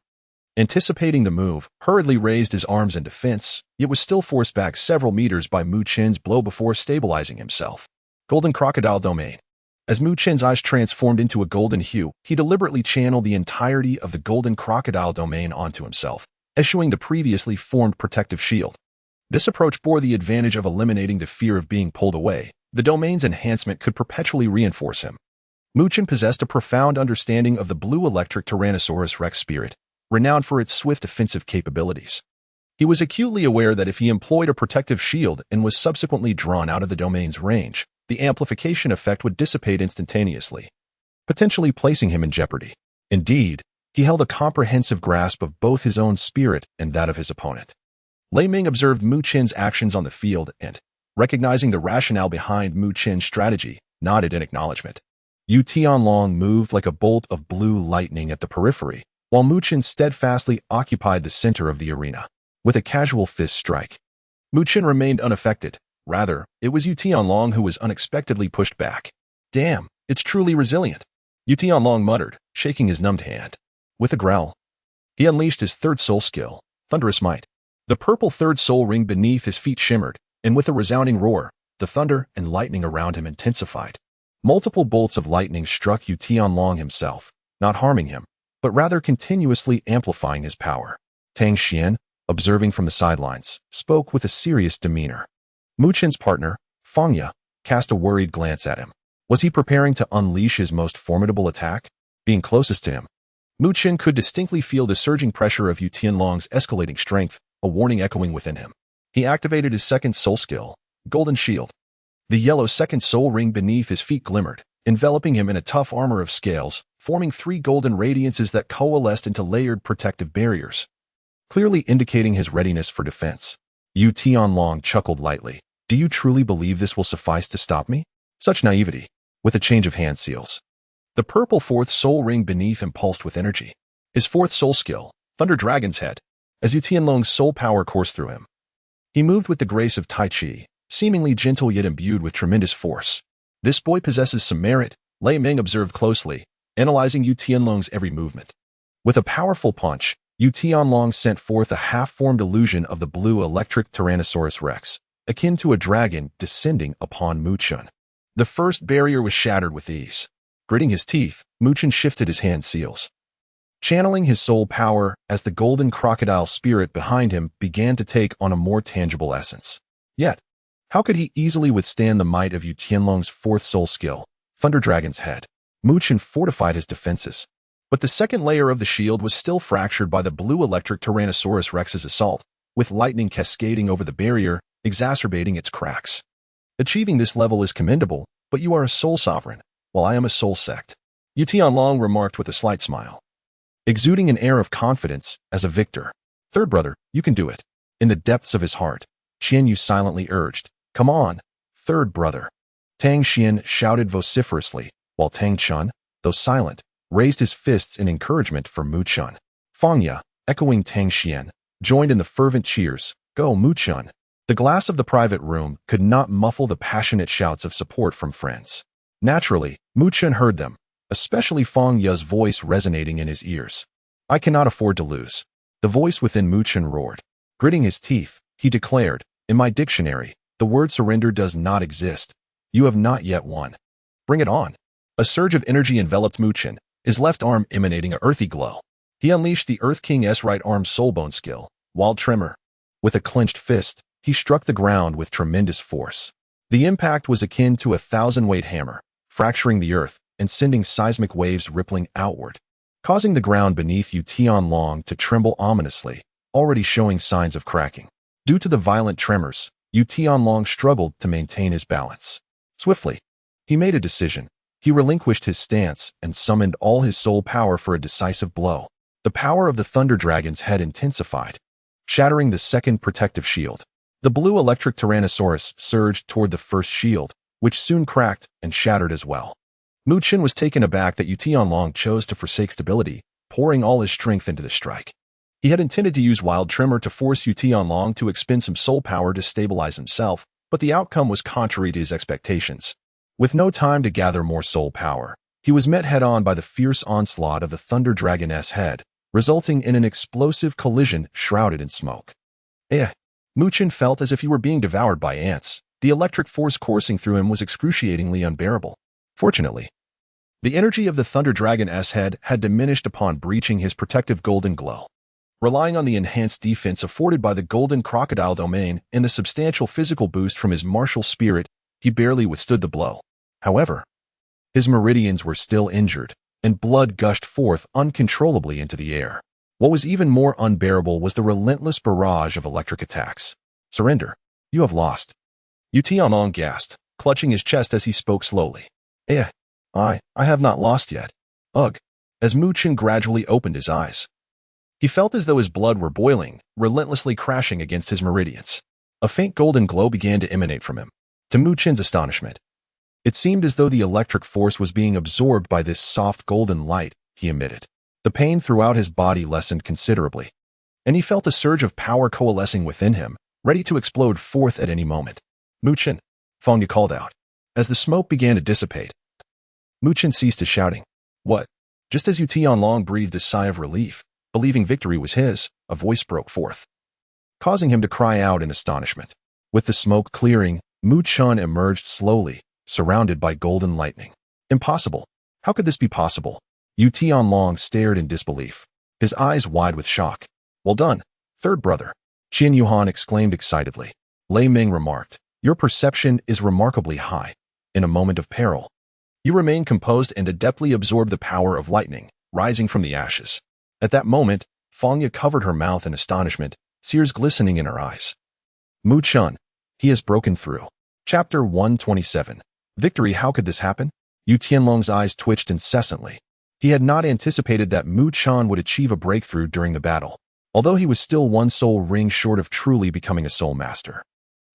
anticipating the move, hurriedly raised his arms in defense, yet was still forced back several meters by Mu Qin's blow before stabilizing himself. Golden Crocodile Domain. As Mu Qin's eyes transformed into a golden hue, he deliberately channeled the entirety of the Golden Crocodile Domain onto himself, eschewing the previously formed protective shield. This approach bore the advantage of eliminating the fear of being pulled away. The domain's enhancement could perpetually reinforce him. Mu Qin possessed a profound understanding of the blue electric Tyrannosaurus Rex spirit, renowned for its swift offensive capabilities. He was acutely aware that if he employed a protective shield and was subsequently drawn out of the domain's range, the amplification effect would dissipate instantaneously, potentially placing him in jeopardy. Indeed, he held a comprehensive grasp of both his own spirit and that of his opponent. Lei Ming observed Mu Qin's actions on the field and, recognizing the rationale behind Mu Qin's strategy, nodded in acknowledgement. Yu Tianlong moved like a bolt of blue lightning at the periphery, while Mu Qin steadfastly occupied the center of the arena. With a casual fist strike, Mu Qin remained unaffected. Rather, it was Yu Tianlong who was unexpectedly pushed back. Damn, it's truly resilient, Yu Tianlong muttered, shaking his numbed hand. With a growl, he unleashed his third soul skill, Thunderous Might. The purple third soul ring beneath his feet shimmered, and with a resounding roar, the thunder and lightning around him intensified. Multiple bolts of lightning struck Yu Tianlong himself, not harming him, but rather continuously amplifying his power. Tang Xian, observing from the sidelines, spoke with a serious demeanor. Mu Qin's partner, Fangya, cast a worried glance at him. Was he preparing to unleash his most formidable attack? Being closest to him, Mu Qin could distinctly feel the surging pressure of Yu Tianlong's escalating strength, a warning echoing within him. He activated his second soul skill, Golden Shield. The yellow second soul ring beneath his feet glimmered, enveloping him in a tough armor of scales, forming three golden radiances that coalesced into layered protective barriers, clearly indicating his readiness for defense. Yu Tianlong chuckled lightly. Do you truly believe this will suffice to stop me? Such naivety. With a change of hand seals, the purple fourth soul ring beneath him pulsed with energy. His fourth soul skill, Thunder Dragon's Head. As Yu Tianlong's soul power coursed through him, he moved with the grace of Tai Chi, seemingly gentle yet imbued with tremendous force. This boy possesses some merit, Lei Ming observed closely, analyzing Yu Tianlong's every movement. With a powerful punch, Yu Tianlong sent forth a half-formed illusion of the blue electric Tyrannosaurus Rex, akin to a dragon descending upon Mu Qin. The first barrier was shattered with ease. Gritting his teeth, Mu Qin shifted his hand seals, channeling his soul power as the golden crocodile spirit behind him began to take on a more tangible essence. Yet, how could he easily withstand the might of Yu Tianlong's fourth soul skill, Thunder Dragon's Head? Mu Qin fortified his defenses, but the second layer of the shield was still fractured by the blue electric Tyrannosaurus Rex's assault, with lightning cascading over the barrier, exacerbating its cracks. Achieving this level is commendable, but you are a soul sovereign, while I am a soul sect, Yu Tianlong remarked with a slight smile, exuding an air of confidence as a victor. Third brother, you can do it. In the depths of his heart, Qian Yu silently urged, come on, third brother. Tang Xian shouted vociferously, while Tang Chun, though silent, raised his fists in encouragement for Mu Qin. Fangya, echoing Tang Xian, joined in the fervent cheers. Go, Mu Qin. The glass of the private room could not muffle the passionate shouts of support from friends. Naturally, Mu Chen heard them, especially Fang Ye's voice resonating in his ears. I cannot afford to lose. The voice within Mu Chen roared. Gritting his teeth, he declared, in my dictionary, the word surrender does not exist. You have not yet won. Bring it on. A surge of energy enveloped Mu Chen, his left arm emanating an earthy glow. He unleashed the Earth King's right arm soulbone skill, Wild Tremor. With a clenched fist, he struck the ground with tremendous force. The impact was akin to a 1,000-weight hammer, fracturing the earth and sending seismic waves rippling outward, causing the ground beneath Yu Tianlong to tremble ominously, already showing signs of cracking. Due to the violent tremors, Yu Tianlong struggled to maintain his balance. Swiftly, he made a decision. He relinquished his stance and summoned all his soul power for a decisive blow. The power of the Thunder Dragon's head intensified, shattering the second protective shield. The blue electric Tyrannosaurus surged toward the first shield, which soon cracked and shattered as well. Mu Chen was taken aback that Yu Tianlong chose to forsake stability, pouring all his strength into the strike. He had intended to use Wild Tremor to force Yu Tianlong to expend some soul power to stabilize himself, but the outcome was contrary to his expectations. With no time to gather more soul power, he was met head-on by the fierce onslaught of the Thunder Dragon's head, resulting in an explosive collision shrouded in smoke. Mu Chen felt as if he were being devoured by ants. The electric force coursing through him was excruciatingly unbearable. Fortunately, the energy of the Thunder Dragon's head had diminished upon breaching his protective golden glow. Relying on the enhanced defense afforded by the golden crocodile domain and the substantial physical boost from his martial spirit, he barely withstood the blow. However, his meridians were still injured, and blood gushed forth uncontrollably into the air. What was even more unbearable was the relentless barrage of electric attacks. Surrender. You have lost. Yu Tianlong gasped, clutching his chest as he spoke slowly. I have not lost yet. Ugh. As Mu Chen gradually opened his eyes, he felt as though his blood were boiling, relentlessly crashing against his meridians. A faint golden glow began to emanate from him. To Mu Chen's astonishment, it seemed as though the electric force was being absorbed by this soft golden light he emitted. The pain throughout his body lessened considerably, and he felt a surge of power coalescing within him, ready to explode forth at any moment. Mu Chen, Fang Ye called out. As the smoke began to dissipate, Mu Chen ceased his shouting. What? Just as Yu Tianlong breathed a sigh of relief, believing victory was his, a voice broke forth, causing him to cry out in astonishment. With the smoke clearing, Mu Chen emerged slowly, surrounded by golden lightning. Impossible. How could this be possible? Yu Tianlong stared in disbelief, his eyes wide with shock. Well done, third brother, Qin Yuhan exclaimed excitedly. Lei Ming remarked, your perception is remarkably high. In a moment of peril, you remain composed and adeptly absorb the power of lightning, rising from the ashes. At that moment, Fang Ye covered her mouth in astonishment, tears glistening in her eyes. Mu Chen, he has broken through. Chapter 127. Victory. How could this happen? Yu Tianlong's eyes twitched incessantly. He had not anticipated that Mu Chen would achieve a breakthrough during the battle, although he was still one soul ring short of truly becoming a soul master.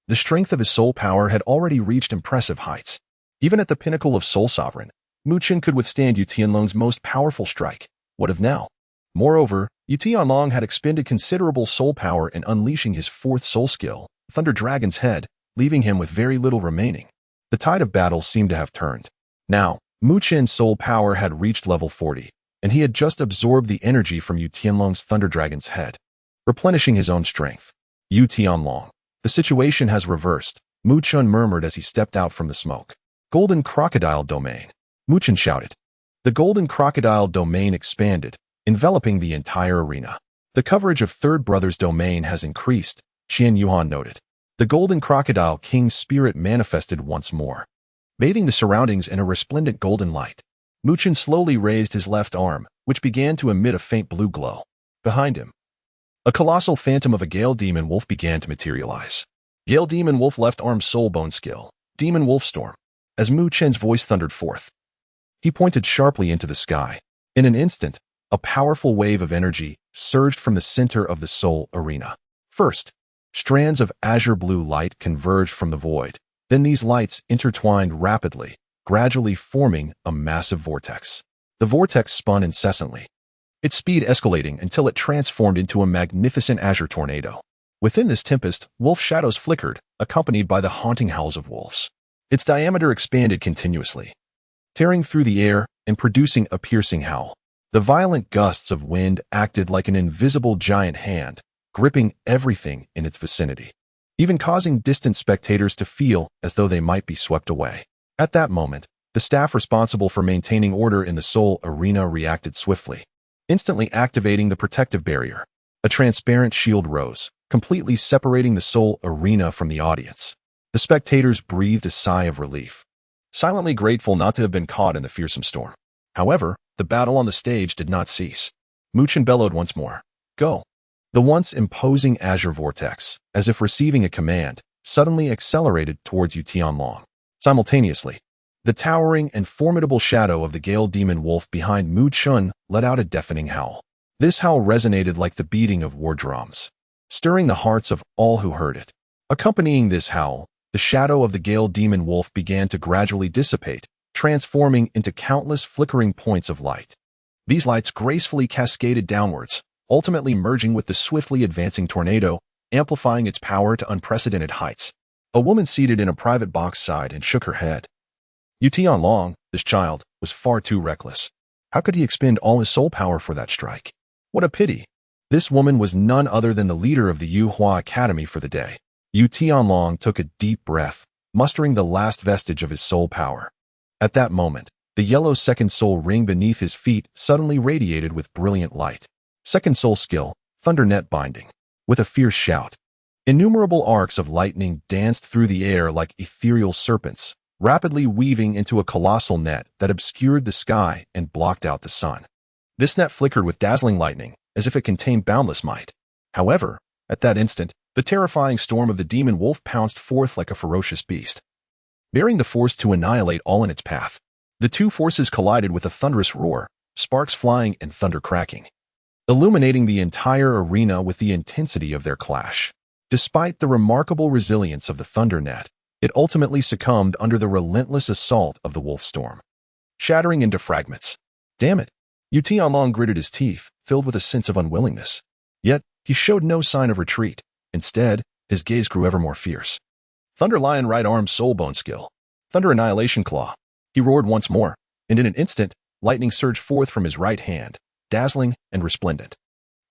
The strength of his soul power had already reached impressive heights. Even at the pinnacle of Soul Sovereign, Mu Chen could withstand Yu Tianlong's most powerful strike. What of now? Moreover, Yu Tianlong had expended considerable soul power in unleashing his fourth soul skill, Thunder Dragon's Head, leaving him with very little remaining. The tide of battle seemed to have turned. Now, Mu Chen's soul power had reached level 40, and he had just absorbed the energy from Yu Tianlong's Thunder Dragon's Head, replenishing his own strength. Yu Tianlong, the situation has reversed, Mu Chen murmured as he stepped out from the smoke. Golden Crocodile Domain, Mu Chen shouted. The Golden Crocodile Domain expanded, enveloping the entire arena. The coverage of Third Brother's domain has increased, Qian Yuhan noted. The Golden Crocodile King's spirit manifested once more, bathing the surroundings in a resplendent golden light. Mu Chen slowly raised his left arm, which began to emit a faint blue glow. Behind him, a colossal phantom of a Gale Demon Wolf began to materialize. Gale Demon Wolf left arm soul bone skill, Demon Wolf Storm. As Mu Chen's voice thundered forth, he pointed sharply into the sky. In an instant, a powerful wave of energy surged from the center of the soul arena. First, strands of azure blue light converged from the void. Then these lights intertwined rapidly, gradually forming a massive vortex. The vortex spun incessantly, its speed escalating until it transformed into a magnificent azure tornado. Within this tempest, wolf shadows flickered, accompanied by the haunting howls of wolves. Its diameter expanded continuously, tearing through the air and producing a piercing howl. The violent gusts of wind acted like an invisible giant hand, gripping everything in its vicinity, even causing distant spectators to feel as though they might be swept away. At that moment, the staff responsible for maintaining order in the Seoul arena reacted swiftly, instantly activating the protective barrier. A transparent shield rose, completely separating the Seoul arena from the audience. The spectators breathed a sigh of relief, silently grateful not to have been caught in the fearsome storm. However, the battle on the stage did not cease. Muchen bellowed once more, "Go!" The once imposing azure vortex, as if receiving a command, suddenly accelerated towards Yu Tianlong. Simultaneously, the towering and formidable shadow of the Gale Demon Wolf behind Mu Chun let out a deafening howl. This howl resonated like the beating of war drums, stirring the hearts of all who heard it. Accompanying this howl, the shadow of the Gale Demon Wolf began to gradually dissipate, transforming into countless flickering points of light. These lights gracefully cascaded downwards, ultimately merging with the swiftly advancing tornado, amplifying its power to unprecedented heights. A woman seated in a private box sighed and shook her head. Yu Tianlong, this child, was far too reckless. How could he expend all his soul power for that strike? What a pity. This woman was none other than the leader of the Yu Hua Academy for the day. Yu Tianlong took a deep breath, mustering the last vestige of his soul power. At that moment, the yellow second soul ring beneath his feet suddenly radiated with brilliant light. Second soul skill, Thunder Net Binding. With a fierce shout, innumerable arcs of lightning danced through the air like ethereal serpents, rapidly weaving into a colossal net that obscured the sky and blocked out the sun. This net flickered with dazzling lightning, as if it contained boundless might. However, at that instant, the terrifying storm of the demon wolf pounced forth like a ferocious beast, bearing the force to annihilate all in its path. The two forces collided with a thunderous roar, sparks flying and thunder cracking, illuminating the entire arena with the intensity of their clash. Despite the remarkable resilience of the thunder net, it ultimately succumbed under the relentless assault of the wolf storm, shattering into fragments. Damn it! Yu Tianlong gritted his teeth, filled with a sense of unwillingness. Yet, he showed no sign of retreat. Instead, his gaze grew ever more fierce. Thunder Lion Right Arm Soul Bone Skill. Thunder Annihilation Claw. He roared once more, and in an instant, lightning surged forth from his right hand, dazzling and resplendent.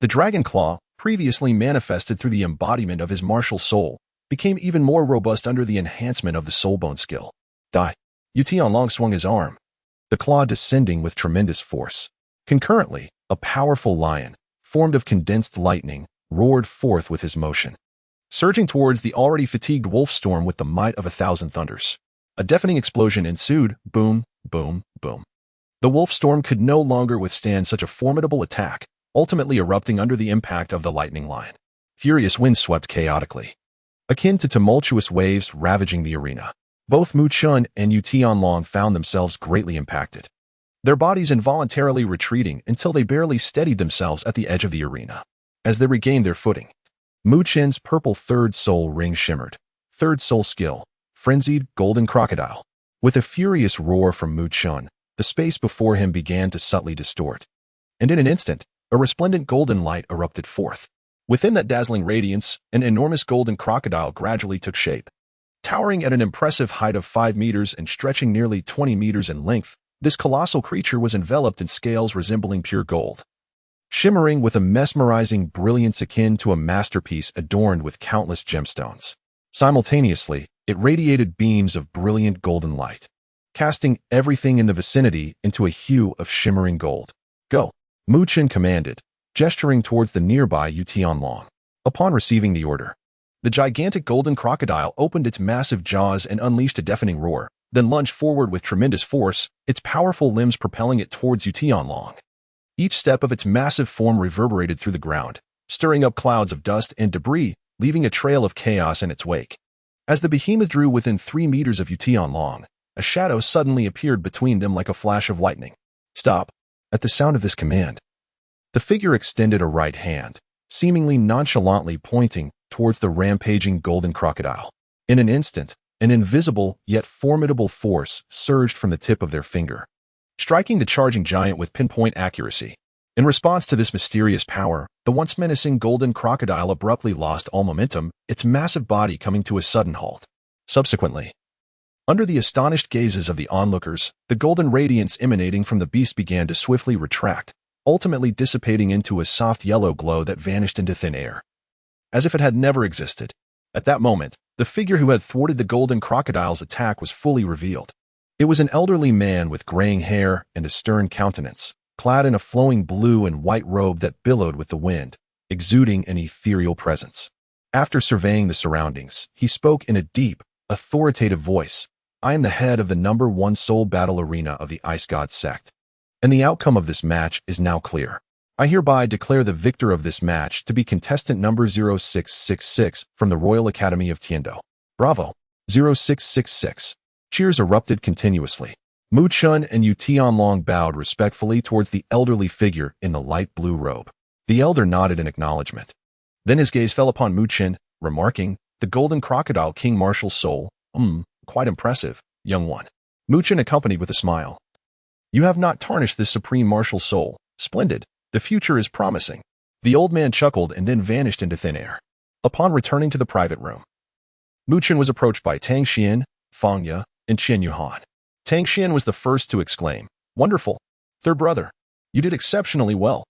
The Dragon Claw, previously manifested through the embodiment of his martial soul, became even more robust under the enhancement of the Soul Bone Skill. Die. Yu Tianlong swung his arm, the claw descending with tremendous force. Concurrently, a powerful lion, formed of condensed lightning, roared forth with his motion, surging towards the already fatigued wolf storm with the might of 1,000 thunders. A deafening explosion ensued, boom, boom, boom. The wolf storm could no longer withstand such a formidable attack, ultimately erupting under the impact of the lightning lion. Furious winds swept chaotically, akin to tumultuous waves ravaging the arena. Both Mu Chun and Yu Tianlong found themselves greatly impacted, their bodies involuntarily retreating until they barely steadied themselves at the edge of the arena. As they regained their footing, Mu Chun's purple third soul ring shimmered. Third soul skill, Frenzied Golden Crocodile. With a furious roar from Mu Chun, the space before him began to subtly distort, and in an instant, a resplendent golden light erupted forth. Within that dazzling radiance, an enormous golden crocodile gradually took shape. Towering at an impressive height of 5 meters and stretching nearly 20 meters in length, this colossal creature was enveloped in scales resembling pure gold, shimmering with a mesmerizing brilliance akin to a masterpiece adorned with countless gemstones. Simultaneously, it radiated beams of brilliant golden light, casting everything in the vicinity into a hue of shimmering gold. Go! Mu Chun commanded, gesturing towards the nearby Yu Tianlong. Upon receiving the order, the gigantic golden crocodile opened its massive jaws and unleashed a deafening roar, then lunged forward with tremendous force, its powerful limbs propelling it towards Yu Tianlong. Each step of its massive form reverberated through the ground, stirring up clouds of dust and debris, leaving a trail of chaos in its wake. As the behemoth drew within 3 meters of Yu Tianlong, a shadow suddenly appeared between them like a flash of lightning. Stop! At the sound of this command, the figure extended a right hand, seemingly nonchalantly pointing towards the rampaging golden crocodile. In an instant, an invisible yet formidable force surged from the tip of their finger, striking the charging giant with pinpoint accuracy. In response to this mysterious power, the once menacing golden crocodile abruptly lost all momentum, its massive body coming to a sudden halt. Subsequently, Under the astonished gazes of the onlookers, the golden radiance emanating from the beast began to swiftly retract, ultimately dissipating into a soft yellow glow that vanished into thin air, as if it had never existed. At that moment, the figure who had thwarted the golden crocodile's attack was fully revealed. It was an elderly man with graying hair and a stern countenance, clad in a flowing blue and white robe that billowed with the wind, exuding an ethereal presence. After surveying the surroundings, he spoke in a deep, authoritative voice. I am the head of the #1 soul battle arena of the Ice God sect, and the outcome of this match is now clear. I hereby declare the victor of this match to be contestant number 0666 from the Royal Academy of Tiando. Bravo! 0666. Cheers erupted continuously. Mu Chun and Yu Tianlong bowed respectfully towards the elderly figure in the light blue robe. The elder nodded in acknowledgement. Then his gaze fell upon Mu Chun, remarking, "The golden crocodile king martial soul, quite impressive, young one." Mu Chun accompanied with a smile. "You have not tarnished this supreme martial soul. Splendid. The future is promising." The old man chuckled and then vanished into thin air. Upon returning to the private room, Mu Chun was approached by Tang Xian, Fang Ye, and Qian Yuhan. Tang Xian was the first to exclaim, "Wonderful! Third brother, you did exceptionally well."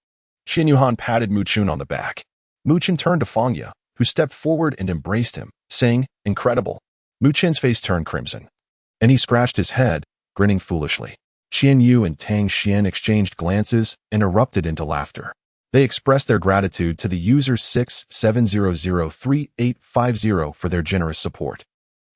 Qian Yuhan patted Mu Chun on the back. Mu Chun turned to Fang Ye, who stepped forward and embraced him, saying, "Incredible." Mu Chun's face turned crimson, and he scratched his head, grinning foolishly. Qian Yu and Tang Xian exchanged glances and erupted into laughter. They expressed their gratitude to the user 67003850 for their generous support.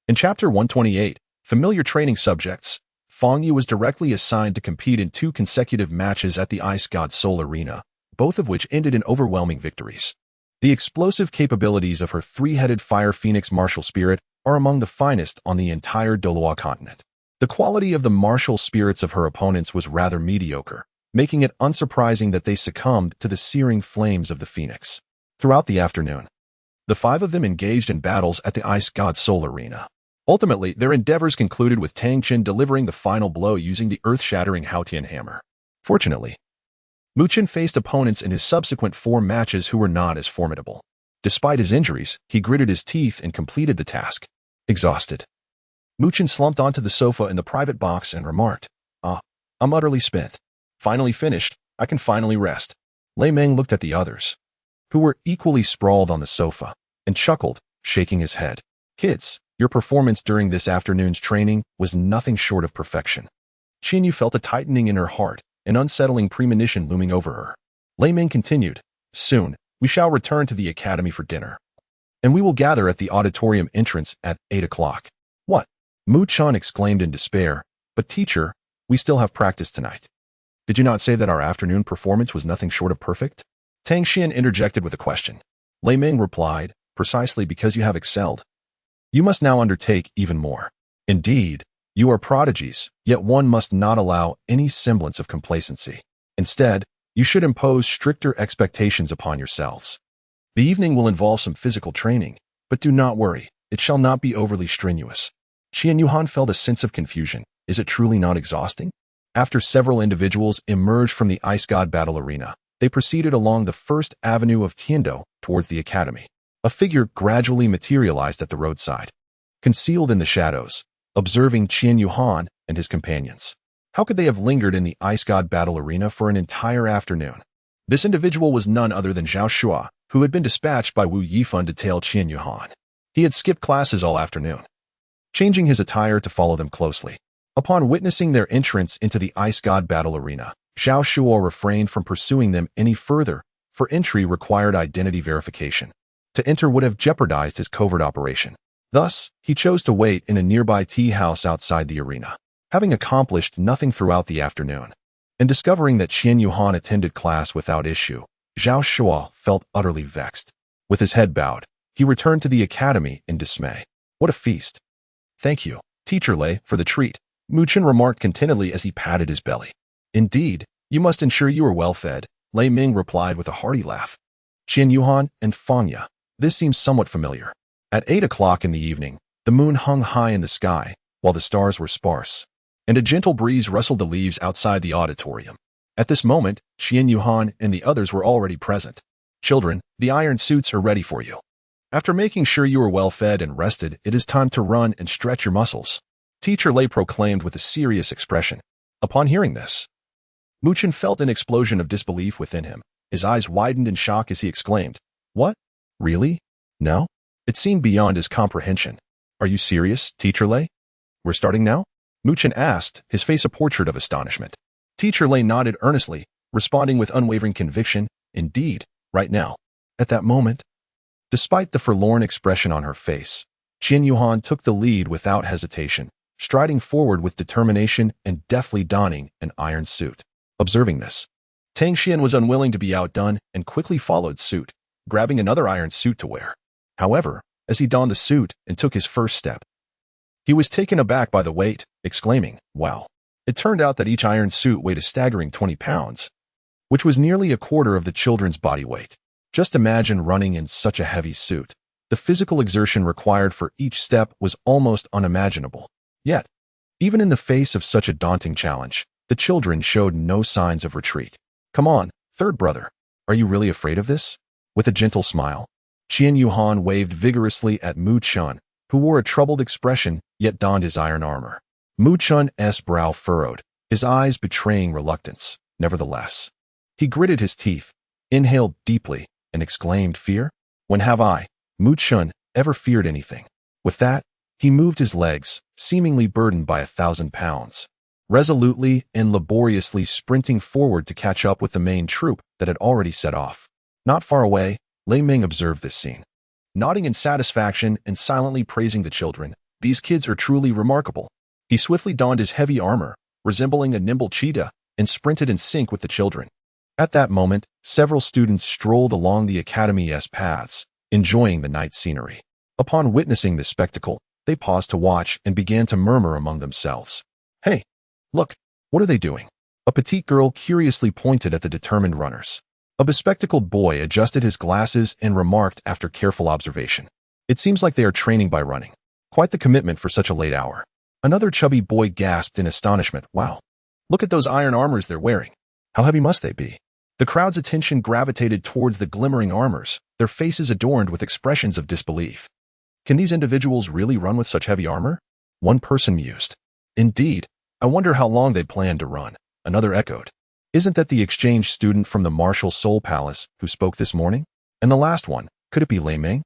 In Chapter 128, Familiar Training Subjects, Fang Yu was directly assigned to compete in 2 consecutive matches at the Ice God Soul Arena, both of which ended in overwhelming victories. The explosive capabilities of her 3-headed fire phoenix martial spirit are among the finest on the entire Douluo continent. The quality of the martial spirits of her opponents was rather mediocre, making it unsurprising that they succumbed to the searing flames of the phoenix. Throughout the afternoon, the 5 of them engaged in battles at the Ice God Soul Arena. Ultimately, their endeavors concluded with Tang Chen delivering the final blow using the earth-shattering Haotian hammer. Fortunately, Mu Chun faced opponents in his subsequent 4 matches who were not as formidable. Despite his injuries, he gritted his teeth and completed the task. Exhausted, Mu Chun slumped onto the sofa in the private box and remarked, I'm utterly spent. Finally finished, I can finally rest." Lei Meng looked at the others, who were equally sprawled on the sofa, and chuckled, shaking his head. "Kids, your performance during this afternoon's training was nothing short of perfection." Qian Yu felt a tightening in her heart, an unsettling premonition looming over her. Lei Meng continued, "Soon, we shall return to the academy for dinner, and we will gather at the auditorium entrance at 8 o'clock. "What?" Mu Chun exclaimed in despair. "But teacher, we still have practice tonight. Did you not say that our afternoon performance was nothing short of perfect?" Tang Xian interjected with a question. Lei Meng replied, "Precisely because you have excelled. You must now undertake even more. Indeed, you are prodigies, yet one must not allow any semblance of complacency. Instead, you should impose stricter expectations upon yourselves. The evening will involve some physical training, but do not worry, it shall not be overly strenuous." Qian Yuhan felt a sense of confusion. Is it truly not exhausting? After several individuals emerged from the Ice God Battle Arena, they proceeded along the first avenue of Tiando towards the academy. A figure gradually materialized at the roadside, concealed in the shadows, observing Qian Yuhan and his companions. How could they have lingered in the Ice God Battle Arena for an entire afternoon? This individual was none other than Zhao Shua, who had been dispatched by Wu Yifan to tail Qian Yuhan. He had skipped classes all afternoon, changing his attire to follow them closely. Upon witnessing their entrance into the Ice God Battle Arena, Zhao Shua refrained from pursuing them any further, for entry required identity verification. To enter would have jeopardized his covert operation. Thus, he chose to wait in a nearby tea house outside the arena. Having accomplished nothing throughout the afternoon, and discovering that Qian Yuhan attended class without issue, Zhao Shua felt utterly vexed. With his head bowed, he returned to the academy in dismay. What a feast! "Thank you, Teacher Lei, for the treat," Mu Chun remarked contentedly as he patted his belly. "Indeed, you must ensure you are well fed," Lei Ming replied with a hearty laugh. Qian Yuhan and Fang Ye. This seems somewhat familiar. At 8 o'clock in the evening, the moon hung high in the sky, while the stars were sparse, and a gentle breeze rustled the leaves outside the auditorium. At this moment, Qian Yuhan and the others were already present. "Children, the iron suits are ready for you. After making sure you are well fed and rested, it is time to run and stretch your muscles." Teacher Lei proclaimed with a serious expression. Upon hearing this, Muchen felt an explosion of disbelief within him. His eyes widened in shock as he exclaimed, "What? Really? No?" It seemed beyond his comprehension. "Are you serious, Teacher Lei? We're starting now?" Muchen asked, his face a portrait of astonishment. Teacher Lei nodded earnestly, responding with unwavering conviction, "Indeed, right now." At that moment, despite the forlorn expression on her face, Qian Yuhan took the lead without hesitation, striding forward with determination and deftly donning an iron suit. Observing this, Tang Xian was unwilling to be outdone and quickly followed suit, grabbing another iron suit to wear. However, as he donned the suit and took his first step, he was taken aback by the weight, exclaiming, "Wow." It turned out that each iron suit weighed a staggering 20 pounds, which was nearly a quarter of the children's body weight. Just imagine running in such a heavy suit. The physical exertion required for each step was almost unimaginable. Yet, even in the face of such a daunting challenge, the children showed no signs of retreat. "Come on, third brother. Are you really afraid of this?" With a gentle smile, Qian Yuhan waved vigorously at Mu Chun, who wore a troubled expression yet donned his iron armor. Mu Chun's brow furrowed, his eyes betraying reluctance. Nevertheless, he gritted his teeth, inhaled deeply, and exclaimed, "Fear? When have I, Mu Chun, ever feared anything?" With that, he moved his legs, seemingly burdened by 1,000 pounds, resolutely and laboriously sprinting forward to catch up with the main troop that had already set off. Not far away, Lei Ming observed this scene. Nodding in satisfaction and silently praising the children, "These kids are truly remarkable." He swiftly donned his heavy armor, resembling a nimble cheetah, and sprinted in sync with the children. At that moment, several students strolled along the academy's paths, enjoying the night scenery. Upon witnessing this spectacle, they paused to watch and began to murmur among themselves. "Hey, look, what are they doing?" A petite girl curiously pointed at the determined runners. A bespectacled boy adjusted his glasses and remarked after careful observation, "It seems like they are training by running. Quite the commitment for such a late hour." Another chubby boy gasped in astonishment, "Wow, look at those iron armors they're wearing. How heavy must they be?" The crowd's attention gravitated towards the glimmering armors, their faces adorned with expressions of disbelief. "Can these individuals really run with such heavy armor?" One person mused. "Indeed, I wonder how long they plan to run." Another echoed, "Isn't that the exchange student from the Martial Soul Palace who spoke this morning?" And the last one, could it be Lei Ming?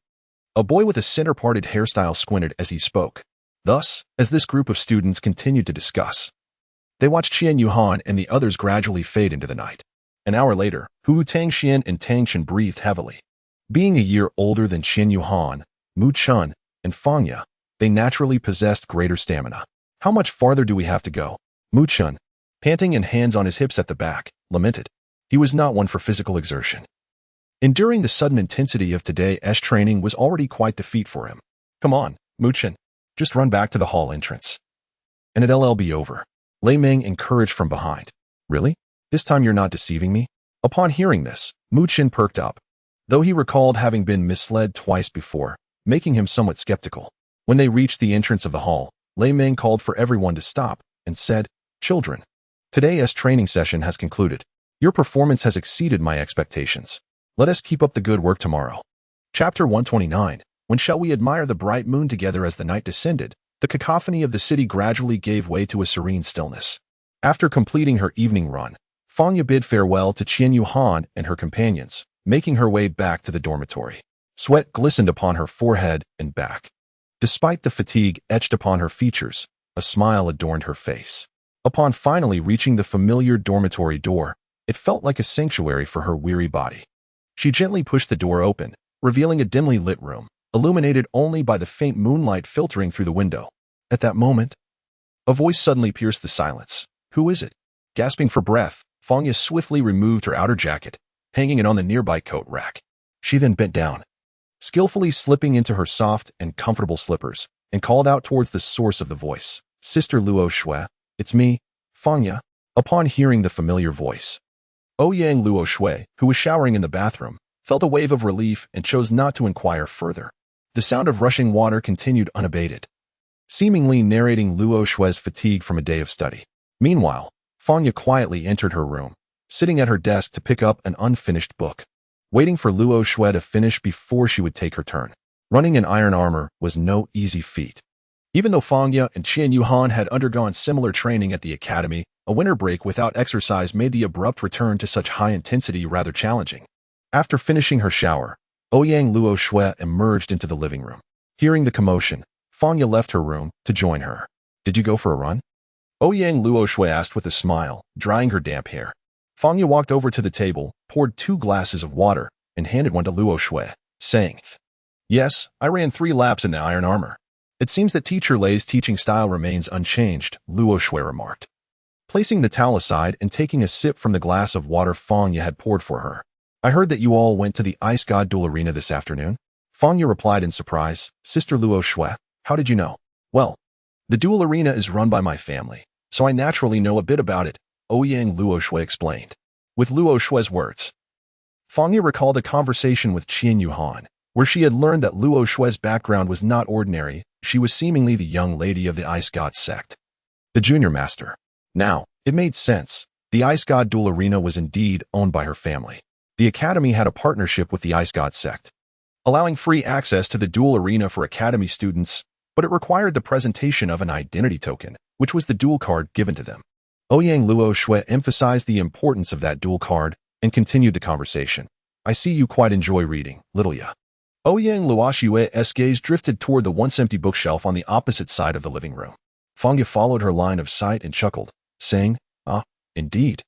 A boy with a center-parted hairstyle squinted as he spoke. Thus, as this group of students continued to discuss, they watched Qian Yuhan and the others gradually fade into the night. An hour later, Hu Tang Xian and Tang Chen breathed heavily. Being a year older than Qian Yuhan, Mu Chun, and Fangya, they naturally possessed greater stamina. "How much farther do we have to go?" Mu Chun, panting and hands on his hips at the back, lamented. He was not one for physical exertion. Enduring the sudden intensity of today's training was already quite the feat for him. "Come on, Mu Chun, just run back to the hall entrance, and it'll be over." Lei Ming encouraged from behind. "Really? This time you're not deceiving me?" Upon hearing this, Mu Chun perked up, though he recalled having been misled twice before, making him somewhat skeptical. When they reached the entrance of the hall, Lei Ming called for everyone to stop and said, "Children, today's training session has concluded. Your performance has exceeded my expectations. Let us keep up the good work tomorrow." Chapter 129. When shall we admire the bright moon together? As the night descended, the cacophony of the city gradually gave way to a serene stillness. After completing her evening run, Fangya bid farewell to Qian Yuhan and her companions, making her way back to the dormitory. Sweat glistened upon her forehead and back. Despite the fatigue etched upon her features, a smile adorned her face. Upon finally reaching the familiar dormitory door, it felt like a sanctuary for her weary body. She gently pushed the door open, revealing a dimly lit room, illuminated only by the faint moonlight filtering through the window. At that moment, a voice suddenly pierced the silence. "Who is it?" Gasping for breath, Fangya swiftly removed her outer jacket, hanging it on the nearby coat rack. She then bent down, skillfully slipping into her soft and comfortable slippers, and called out towards the source of the voice, "Sister Luo Shui, it's me, Fangya." Upon hearing the familiar voice, Ouyang Luo Shui, who was showering in the bathroom, felt a wave of relief and chose not to inquire further. The sound of rushing water continued unabated, seemingly narrating Luo Shui's fatigue from a day of study. Meanwhile, Fangya quietly entered her room, sitting at her desk to pick up an unfinished book, waiting for Luo Shui to finish before she would take her turn. Running in iron armor was no easy feat. Even though Fang Ye and Qian Yuhan had undergone similar training at the academy, a winter break without exercise made the abrupt return to such high intensity rather challenging. After finishing her shower, Ouyang Luo Shui emerged into the living room. Hearing the commotion, Fang Ye left her room to join her. "Did you go for a run?" Ouyang Luo Shui asked with a smile, drying her damp hair. Fang Ye walked over to the table, poured 2 glasses of water, and handed one to Luo Shui, saying, "Yes, I ran 3 laps in the iron armor." "It seems that Teacher Lei's teaching style remains unchanged," Luo Shui remarked. Placing the towel aside and taking a sip from the glass of water Fang Ye had poured for her. "I heard that you all went to the Ice God Duel Arena this afternoon." Fang Ye replied in surprise, "Sister Luo Shui, how did you know?" "Well, the duel arena is run by my family, so I naturally know a bit about it," Ouyang Luo Shui explained. With Luo Shui's words, Fang Ye recalled a conversation with Qian Yuhan, where she had learned that Luo Shui's background was not ordinary. She was seemingly the young lady of the Ice God sect, the junior master. Now, it made sense. The Ice God Duel Arena was indeed owned by her family. The academy had a partnership with the Ice God sect, allowing free access to the duel arena for academy students, but it required the presentation of an identity token, which was the duel card given to them. Ouyang Luo Shui emphasized the importance of that duel card and continued the conversation. "I see you quite enjoy reading, little ya." Ouyang Luo Shui's gaze drifted toward the once-empty bookshelf on the opposite side of the living room. Fang Ye followed her line of sight and chuckled, saying, "Ah, indeed.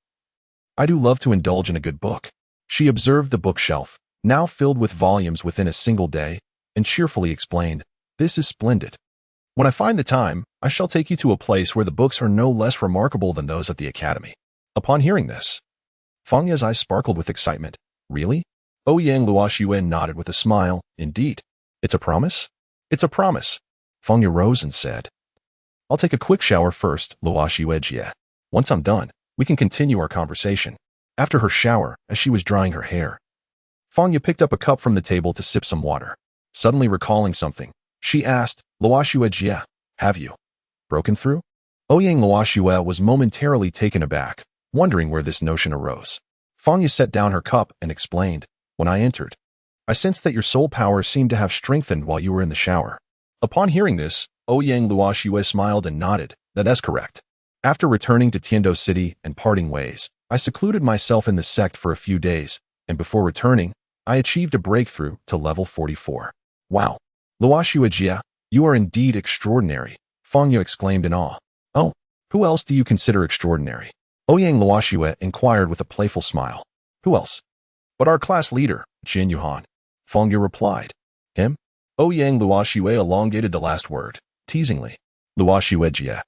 I do love to indulge in a good book." She observed the bookshelf, now filled with volumes within a single day, and cheerfully explained, "This is splendid. When I find the time, I shall take you to a place where the books are no less remarkable than those at the academy." Upon hearing this, Fang Ye's eyes sparkled with excitement. "Really?" Ouyang Luo Shui nodded with a smile. "Indeed. It's a promise?" "It's a promise." Fang Ye rose and said, "I'll take a quick shower first, Luo Shui Jie. Once I'm done, we can continue our conversation." After her shower, as she was drying her hair, Fang Ye picked up a cup from the table to sip some water. Suddenly recalling something, she asked, "Luo Shui Jie, have you broken through?" Ouyang Luo Shui was momentarily taken aback, wondering where this notion arose. Fang Ye set down her cup and explained, "When I entered, I sensed that your soul power seemed to have strengthened while you were in the shower." Upon hearing this, Ouyang Luo Shui smiled and nodded. "That is correct. After returning to Tiando City and parting ways, I secluded myself in the sect for a few days, and before returning, I achieved a breakthrough to level 44. "Wow. Luo Shui Jie, you are indeed extraordinary," Fang Ye exclaimed in awe. "Oh, who else do you consider extraordinary?" Ouyang Luo Shui inquired with a playful smile. "Who else but our class leader, Qian Yuhan?" Fang Ye replied. "Him?" Ouyang Luo Shui elongated the last word, teasingly. "Luo Shui Jie,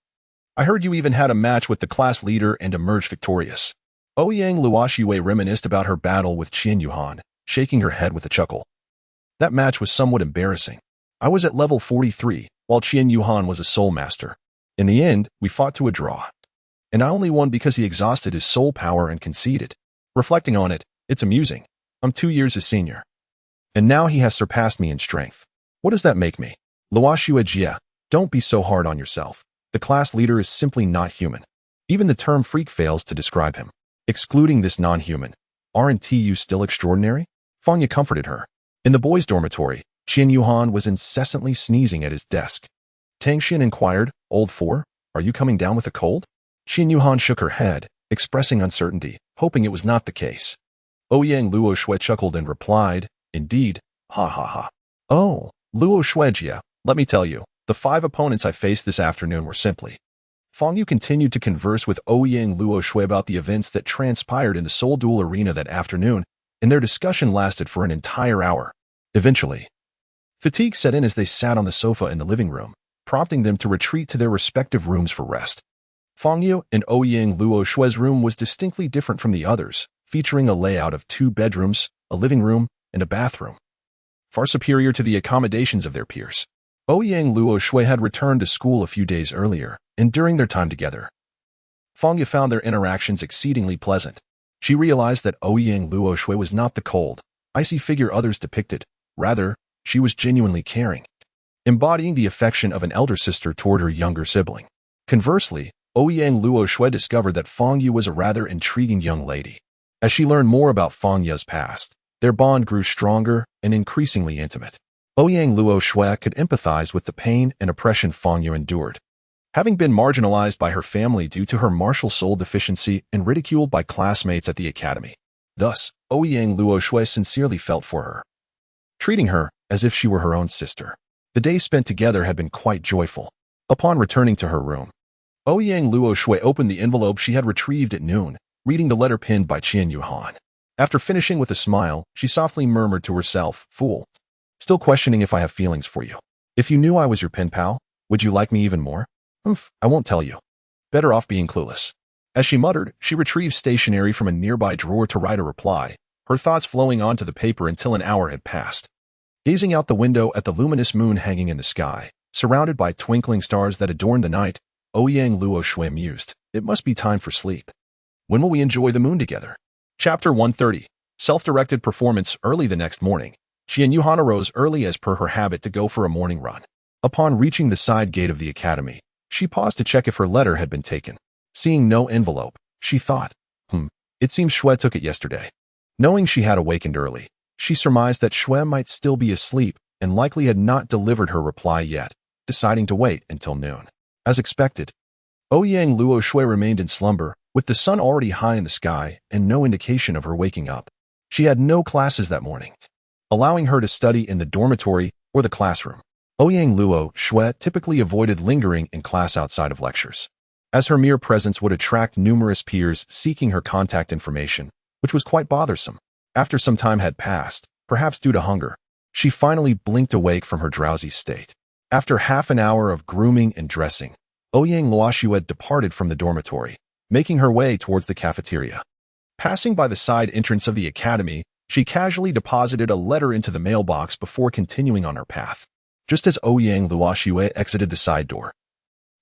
I heard you even had a match with the class leader and emerged victorious." Ouyang Luo Shui reminisced about her battle with Qian Yuhan, shaking her head with a chuckle. "That match was somewhat embarrassing. I was at level 43, while Qian Yuhan was a soul master. In the end, we fought to a draw, and I only won because he exhausted his soul power and conceded. Reflecting on it, it's amusing. I'm 2 years his senior, and now he has surpassed me in strength. What does that make me? Luo Shui Jie, don't be so hard on yourself. The class leader is simply not human. Even the term freak fails to describe him. Excluding this non-human, aren't you still extraordinary?" Fang Ye comforted her. In the boys' dormitory, Qian Yuhan was incessantly sneezing at his desk. Tang Xin inquired, "Old Four, are you coming down with a cold?" Qian Yuhan shook her head, expressing uncertainty, hoping it was not the case. Ouyang Luo Shui chuckled and replied, "Indeed, ha ha ha. Oh, Luo Shui Jie, let me tell you, the 5 opponents I faced this afternoon were simply..." Fang Ye continued to converse with Ouyang Luo Shui about the events that transpired in the Soul Duel Arena that afternoon, and their discussion lasted for an entire hour. Eventually, fatigue set in as they sat on the sofa in the living room, prompting them to retreat to their respective rooms for rest. Fang Ye and Ouyang Luo Shui's room was distinctly different from the others, featuring a layout of 2 bedrooms, a living room, and a bathroom, far superior to the accommodations of their peers. Ouyang Luo Shui had returned to school a few days earlier, and during their time together, Fang Ye found their interactions exceedingly pleasant. She realized that Ouyang Luo Shui was not the cold, icy figure others depicted. Rather, she was genuinely caring, embodying the affection of an elder sister toward her younger sibling. Conversely, Ouyang Luo Shui discovered that Fang Ye was a rather intriguing young lady. As she learned more about Fang Ye's past, their bond grew stronger and increasingly intimate. Ouyang Luo Shui could empathize with the pain and oppression Fang Yu endured. Having been marginalized by her family due to her martial soul deficiency and ridiculed by classmates at the academy. Thus, Ouyang Luo Shui sincerely felt for her, treating her as if she were her own sister. The days spent together had been quite joyful. Upon returning to her room, Ouyang Luo Shui opened the envelope she had retrieved at noon, reading the letter pinned by Qian Yuhan. After finishing with a smile, she softly murmured to herself, "Fool. Still questioning if I have feelings for you. If you knew I was your pen pal, would you like me even more? I won't tell you. Better off being clueless." As she muttered, she retrieved stationery from a nearby drawer to write a reply, her thoughts flowing onto the paper until an hour had passed. Gazing out the window at the luminous moon hanging in the sky, surrounded by twinkling stars that adorned the night, Ouyang Luo Shui mused, "It must be time for sleep. When will we enjoy the moon together?" Chapter 130. Self-directed performance. Early the next morning, Qian Yuhan arose early as per her habit to go for a morning run. Upon reaching the side gate of the academy, she paused to check if her letter had been taken. Seeing no envelope, she thought, it seems Shui took it yesterday. Knowing she had awakened early, she surmised that Shui might still be asleep and likely had not delivered her reply yet, deciding to wait until noon. As expected, Ouyang Luo Shui remained in slumber, with the sun already high in the sky and no indication of her waking up. She had no classes that morning, allowing her to study in the dormitory or the classroom. Ouyang Luo Shui typically avoided lingering in class outside of lectures, as her mere presence would attract numerous peers seeking her contact information, which was quite bothersome. After some time had passed, perhaps due to hunger, she finally blinked awake from her drowsy state. After half an hour of grooming and dressing, Ouyang Luo Shui departed from the dormitory, making her way towards the cafeteria. Passing by the side entrance of the academy, she casually deposited a letter into the mailbox before continuing on her path. Just as Ouyang Luo Shui exited the side door,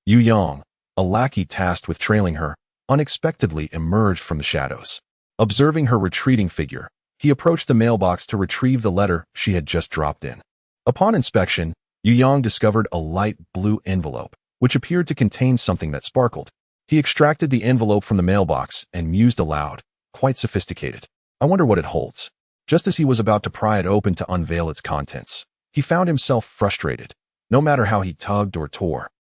Yu Yang, a lackey tasked with trailing her, unexpectedly emerged from the shadows. Observing her retreating figure, he approached the mailbox to retrieve the letter she had just dropped in. Upon inspection, Yu Yang discovered a light blue envelope, which appeared to contain something that sparkled. He extracted the envelope from the mailbox and mused aloud, "Quite sophisticated. I wonder what it holds." Just as he was about to pry it open to unveil its contents, he found himself frustrated. No matter how he tugged or tore,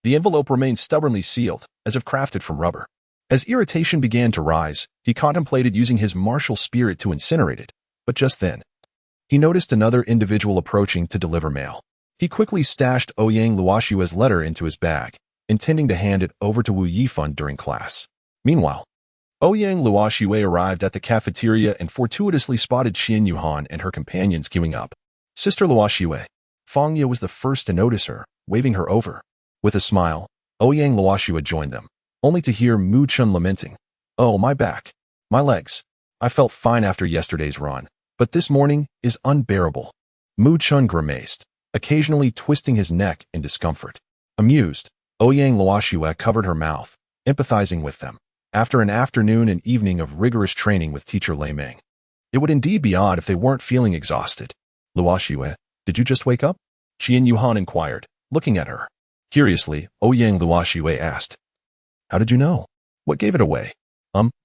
the envelope remained stubbornly sealed, as if crafted from rubber. As irritation began to rise, he contemplated using his martial spirit to incinerate it, but just then, he noticed another individual approaching to deliver mail. He quickly stashed Ouyang Luo Shui's letter into his bag, intending to hand it over to Wu Yifan during class. Meanwhile, Ouyang Luo Shui arrived at the cafeteria and fortuitously spotted Qian Yuhan and her companions queuing up. Sister Luo Shui. Fang Yu was the first to notice her, waving her over. With a smile, Ouyang Luo Shui joined them, only to hear Mu Chun lamenting, "Oh, my back. My legs. I felt fine after yesterday's run, but this morning is unbearable." Mu Chun grimaced, occasionally twisting his neck in discomfort. Amused, Ouyang Luo Shui covered her mouth, empathizing with them. After an afternoon and evening of rigorous training with teacher Lei Ming, it would indeed be odd if they weren't feeling exhausted. "Luo Shui, did you just wake up?" Qian Yuhan inquired, looking at her. Curiously, Ouyang Luo Shui asked, "How did you know? What gave it away?"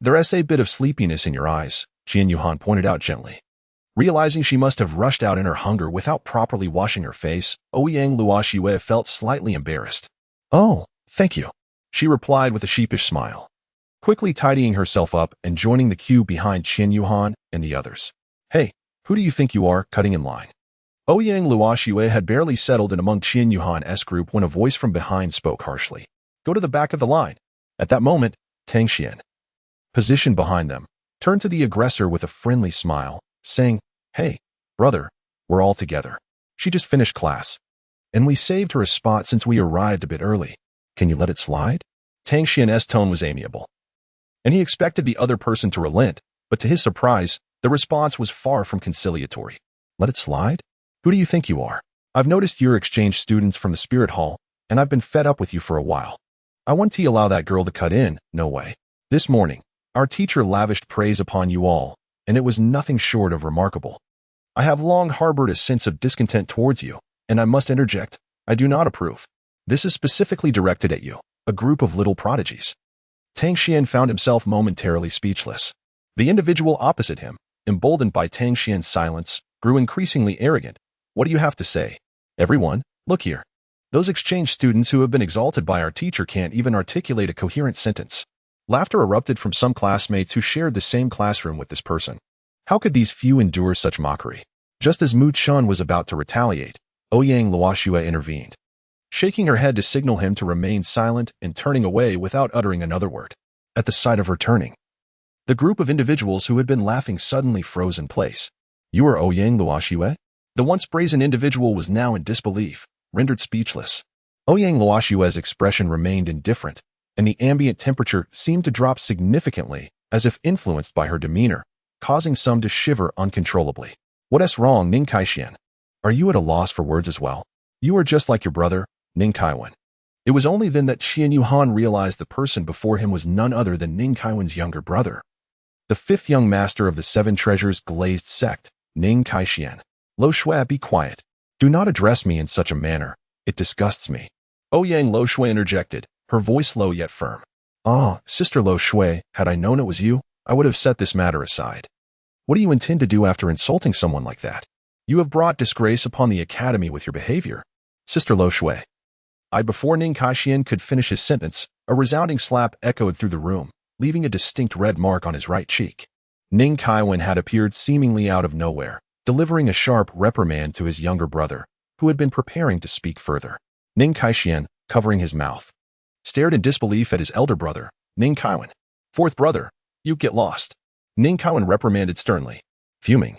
There's a bit of sleepiness in your eyes," Qian Yuhan pointed out gently. Realizing she must have rushed out in her hunger without properly washing her face, Ouyang Luo Shui felt slightly embarrassed. "Oh, thank you," she replied with a sheepish smile, quickly tidying herself up and joining the queue behind Qian Yuhan and the others. "Hey, who do you think you are, cutting in line?" Ouyang Luo Shui had barely settled in among Qian Yuhan's group when a voice from behind spoke harshly. "Go to the back of the line." At that moment, Tang Xian, positioned behind them, turned to the aggressor with a friendly smile, saying, "Hey, brother, we're all together. She just finished class, and we saved her a spot since we arrived a bit early. Can you let it slide?" Tang Xian's tone was amiable, and he expected the other person to relent, but to his surprise, the response was far from conciliatory. "Let it slide? Who do you think you are? I've noticed you're exchange students from the Spirit Hall, and I've been fed up with you for a while. I won't allow that girl to cut in, no way. This morning, our teacher lavished praise upon you all, and it was nothing short of remarkable. I have long harbored a sense of discontent towards you, and I must interject, I do not approve. This is specifically directed at you, a group of little prodigies." Tang Xian found himself momentarily speechless. The individual opposite him, emboldened by Tang Xian's silence, grew increasingly arrogant, What do you have to say? Everyone, look here. Those exchange students who have been exalted by our teacher can't even articulate a coherent sentence. Laughter erupted from some classmates who shared the same classroom with this person. How could these few endure such mockery? Just as Mu Chun was about to retaliate, Ouyang Luoxue intervened, shaking her head to signal him to remain silent and turning away without uttering another word. At the sight of her turning, the group of individuals who had been laughing suddenly froze in place. You are Ouyang Luoxue? The once brazen individual was now in disbelief, rendered speechless. Ouyang Luoxue's expression remained indifferent, and the ambient temperature seemed to drop significantly, as if influenced by her demeanor, causing some to shiver uncontrollably. What's wrong, Ning Kaixian? Are you at a loss for words as well? You are just like your brother, Ning Kaiwen. It was only then that Qian Yuhan realized the person before him was none other than Ning Kaiwen's younger brother. The fifth young master of the seven treasures glazed sect, Ning Kaixian. Lo Shui, be quiet. Do not address me in such a manner. It disgusts me. Ouyang Lo Shui interjected, her voice low yet firm. Ah, Sister Lo Shui, had I known it was you, I would have set this matter aside. What do you intend to do after insulting someone like that? You have brought disgrace upon the academy with your behavior. Sister Lo Shui. Before Ning Kaixian could finish his sentence, a resounding slap echoed through the room, leaving a distinct red mark on his right cheek. Ning Kaiwen had appeared seemingly out of nowhere, delivering a sharp reprimand to his younger brother, who had been preparing to speak further. Ning Kaixian, covering his mouth, stared in disbelief at his elder brother, Ning Kaiwen. Fourth brother, you get lost. Ning Kaiwen reprimanded sternly. Fuming,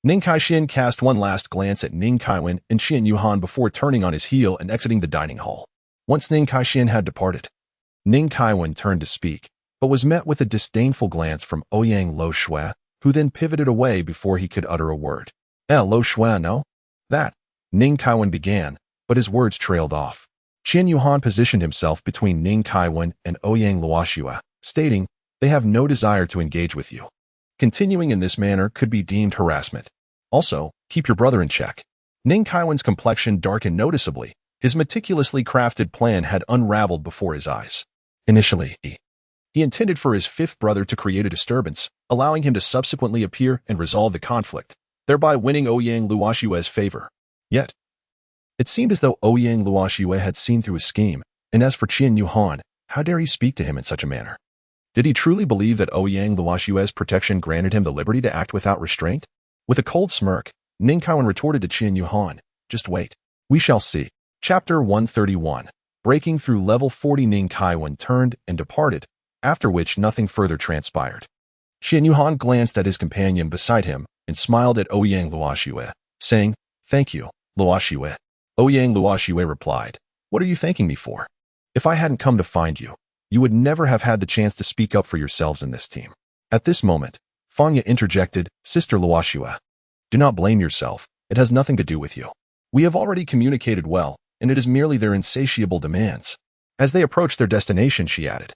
Ning Kaixian cast one last glance at Ning Kaiwen and Qian Yuhan before turning on his heel and exiting the dining hall. Once Ning Kaixian had departed, Ning Kaiwen turned to speak, but was met with a disdainful glance from Ouyang Lo Shui, who then pivoted away before he could utter a word. Lo Shui, no? That, Ning Kaiwen began, but his words trailed off. Qian Yuhan positioned himself between Ning Kaiwen and Ouyang Luoxue, stating, they have no desire to engage with you. Continuing in this manner could be deemed harassment. Also, keep your brother in check. Ning Kaiwen's complexion darkened noticeably. His meticulously crafted plan had unraveled before his eyes. Initially, he intended for his fifth brother to create a disturbance, allowing him to subsequently appear and resolve the conflict, thereby winning Ouyang Luoxue's favor. Yet, it seemed as though Ouyang Luoxue had seen through his scheme, and as for Qian Yuhan, how dare he speak to him in such a manner? Did he truly believe that Ouyang Luoxue's protection granted him the liberty to act without restraint? With a cold smirk, Ning Kaiwen retorted to Qian Yuhan, just wait. We shall see. Chapter 131. Breaking through level 40. Ning Kaiwen turned and departed, after which nothing further transpired. Qian Yuhan glanced at his companion beside him and smiled at Ouyang Luoxue, saying, Thank you, Luoxue. Ouyang Luoxue replied, What are you thanking me for? If I hadn't come to find you, you would never have had the chance to speak up for yourselves in this team. At this moment, Fangya interjected, Sister Luoxue. Do not blame yourself. It has nothing to do with you. We have already communicated well, and it is merely their insatiable demands. As they approached their destination, she added,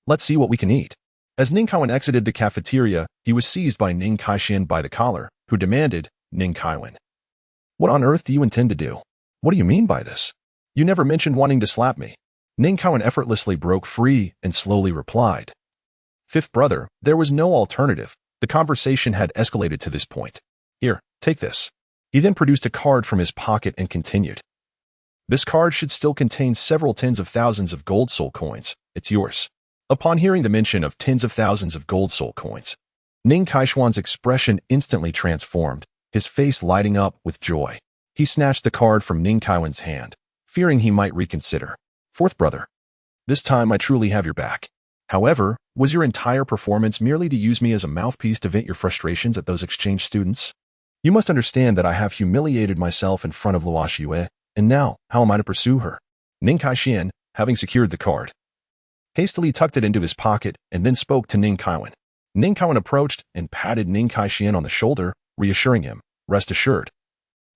Let's see what we can eat. As Ning Kaiwen exited the cafeteria, he was seized by Ning Kaixian by the collar, who demanded, Ning Kaiwen, what on earth do you intend to do? What do you mean by this? You never mentioned wanting to slap me. Ning Kaiwen effortlessly broke free and slowly replied. Fifth brother, there was no alternative. The conversation had escalated to this point. Here, take this. He then produced a card from his pocket and continued. This card should still contain several tens of thousands of gold soul coins. It's yours. Upon hearing the mention of tens of thousands of gold soul coins, Ning Kaixian's expression instantly transformed, his face lighting up with joy. He snatched the card from Ning Kaiwen's hand, fearing he might reconsider. Fourth brother, this time I truly have your back. However, was your entire performance merely to use me as a mouthpiece to vent your frustrations at those exchange students? You must understand that I have humiliated myself in front of Luoxue, and now, how am I to pursue her? Ning Kaixian, having secured the card, hastily tucked it into his pocket and then spoke to Ning Kaiwen. Ning Kaiwen approached and patted Ning Kaixian on the shoulder, reassuring him, Rest assured.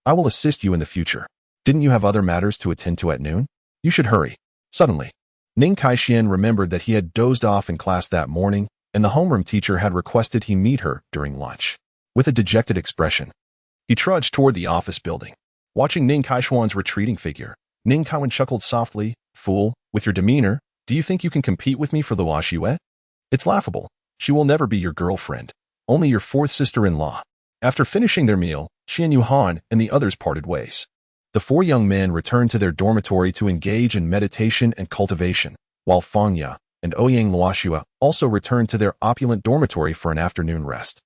I will assist you in the future. Didn't you have other matters to attend to at noon? You should hurry. Suddenly, Ning Kaixian remembered that he had dozed off in class that morning, and the homeroom teacher had requested he meet her during lunch. With a dejected expression, he trudged toward the office building. Watching Ning Kaixian's retreating figure, Ning Kaiwen chuckled softly, Fool, with your demeanor, do you think you can compete with me for Luoxue? It's laughable. She will never be your girlfriend, only your fourth sister-in-law. After finishing their meal, Qian Yuhan and the others parted ways. The four young men returned to their dormitory to engage in meditation and cultivation, while Feng Ya and Ouyang Luoxua also returned to their opulent dormitory for an afternoon rest.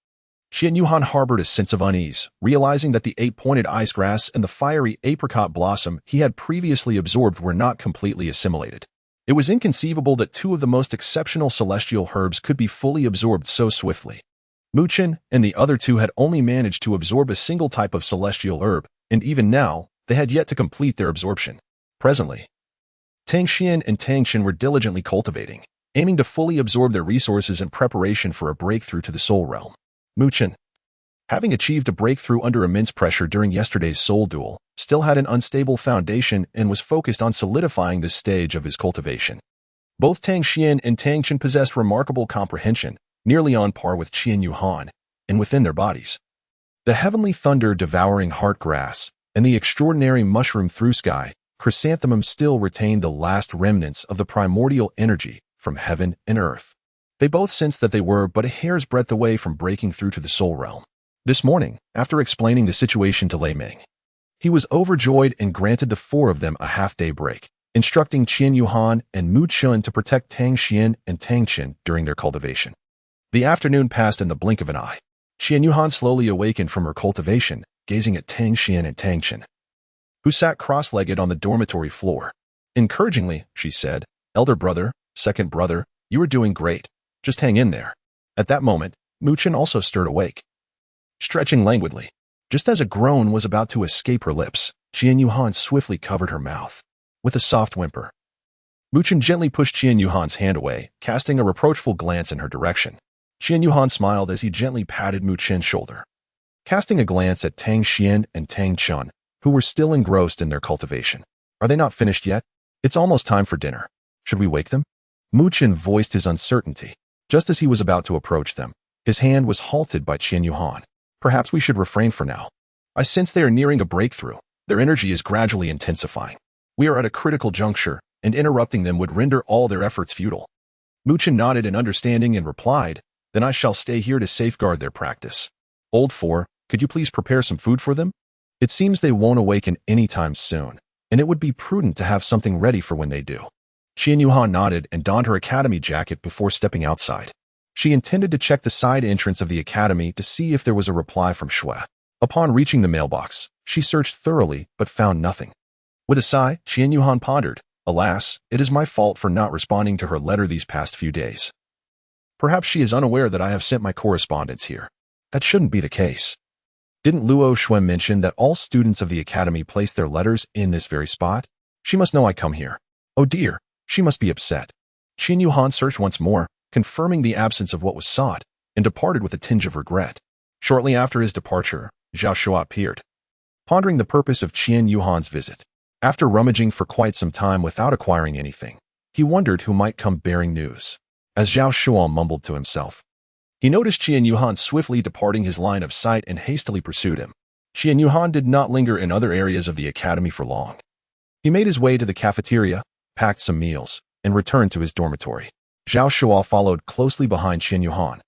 Qian Yuhan harbored a sense of unease, realizing that the eight-pointed ice grass and the fiery apricot blossom he had previously absorbed were not completely assimilated. It was inconceivable that two of the most exceptional celestial herbs could be fully absorbed so swiftly. Mu Chen and the other two had only managed to absorb a single type of celestial herb, and even now, they had yet to complete their absorption. Presently, Tang Xian and Tang Chen were diligently cultivating, aiming to fully absorb their resources in preparation for a breakthrough to the soul realm. Mu Chen, having achieved a breakthrough under immense pressure during yesterday's soul duel, still had an unstable foundation and was focused on solidifying this stage of his cultivation. Both Tang Xian and Tang Chen possessed remarkable comprehension, nearly on par with Qian Yuhan, and within their bodies. The heavenly thunder devouring heart grass and the extraordinary mushroom through sky chrysanthemum still retained the last remnants of the primordial energy from heaven and earth. They both sensed that they were but a hair's breadth away from breaking through to the soul realm. This morning, after explaining the situation to Lei Ming, he was overjoyed and granted the four of them a half-day break, instructing Qian Yuhan and Mu Chun to protect Tang Xian and Tang Chen during their cultivation. The afternoon passed in the blink of an eye. Qian Yuhan slowly awakened from her cultivation, gazing at Tang Xian and Tang Chen, who sat cross-legged on the dormitory floor. Encouragingly, she said, "Elder brother, second brother, you are doing great. Just hang in there." At that moment, Mu Chen also stirred awake, stretching languidly. Just as a groan was about to escape her lips, Qian Yuhan swiftly covered her mouth. With a soft whimper, Mu Chen gently pushed Qian Yuhan's hand away, casting a reproachful glance in her direction. Qian Yuhan smiled as he gently patted Mu Chen's shoulder. Casting a glance at Tang Xian and Tang Chen, who were still engrossed in their cultivation. "Are they not finished yet? It's almost time for dinner. Should we wake them?" Mu Chen voiced his uncertainty. Just as he was about to approach them, his hand was halted by Qian Yuhan. "Perhaps we should refrain for now. I sense they are nearing a breakthrough. Their energy is gradually intensifying. We are at a critical juncture, and interrupting them would render all their efforts futile." Mu Chen nodded in understanding and replied, "Then I shall stay here to safeguard their practice. Old Four, could you please prepare some food for them? It seems they won't awaken anytime soon, and it would be prudent to have something ready for when they do." Qian Yuhan nodded and donned her academy jacket before stepping outside. She intended to check the side entrance of the academy to see if there was a reply from Shui. Upon reaching the mailbox, she searched thoroughly but found nothing. With a sigh, Qian Yuhan pondered, "Alas, it is my fault for not responding to her letter these past few days. Perhaps she is unaware that I have sent my correspondence here. That shouldn't be the case. Didn't Luo Shui mention that all students of the academy place their letters in this very spot? She must know I come here. Oh dear, she must be upset." Qian Yuhan searched once more, confirming the absence of what was sought, and departed with a tinge of regret. Shortly after his departure, Zhao Shua appeared, pondering the purpose of Qian Yuhan's visit. After rummaging for quite some time without acquiring anything, he wondered who might come bearing news. As Zhao Shua mumbled to himself, he noticed Qian Yuhan swiftly departing his line of sight and hastily pursued him. Qian Yuhan did not linger in other areas of the academy for long. He made his way to the cafeteria, packed some meals, and returned to his dormitory. Zhao Shua followed closely behind Qian Yuhan,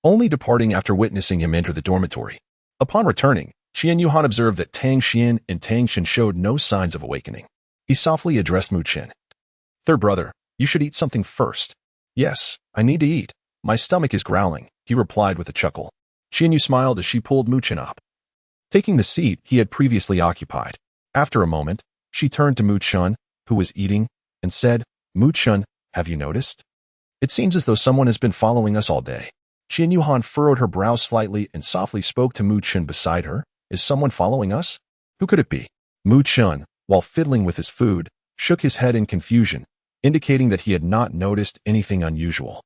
only departing after witnessing him enter the dormitory. Upon returning, Qian Yuhan observed that Tang Xian and Tang Chen showed no signs of awakening. He softly addressed Mu Chen. "Third brother, you should eat something first." "Yes, I need to eat. My stomach is growling," he replied with a chuckle. Qian Yu smiled as she pulled Mu Chen up, taking the seat he had previously occupied. After a moment, she turned to Mu Chen, who was eating, and said, "Mu Chen, have you noticed? It seems as though someone has been following us all day." Qian Yuhan furrowed her brows slightly and softly spoke to Mu Chen beside her. "Is someone following us? Who could it be?" Mu Chen, while fiddling with his food, shook his head in confusion, indicating that he had not noticed anything unusual.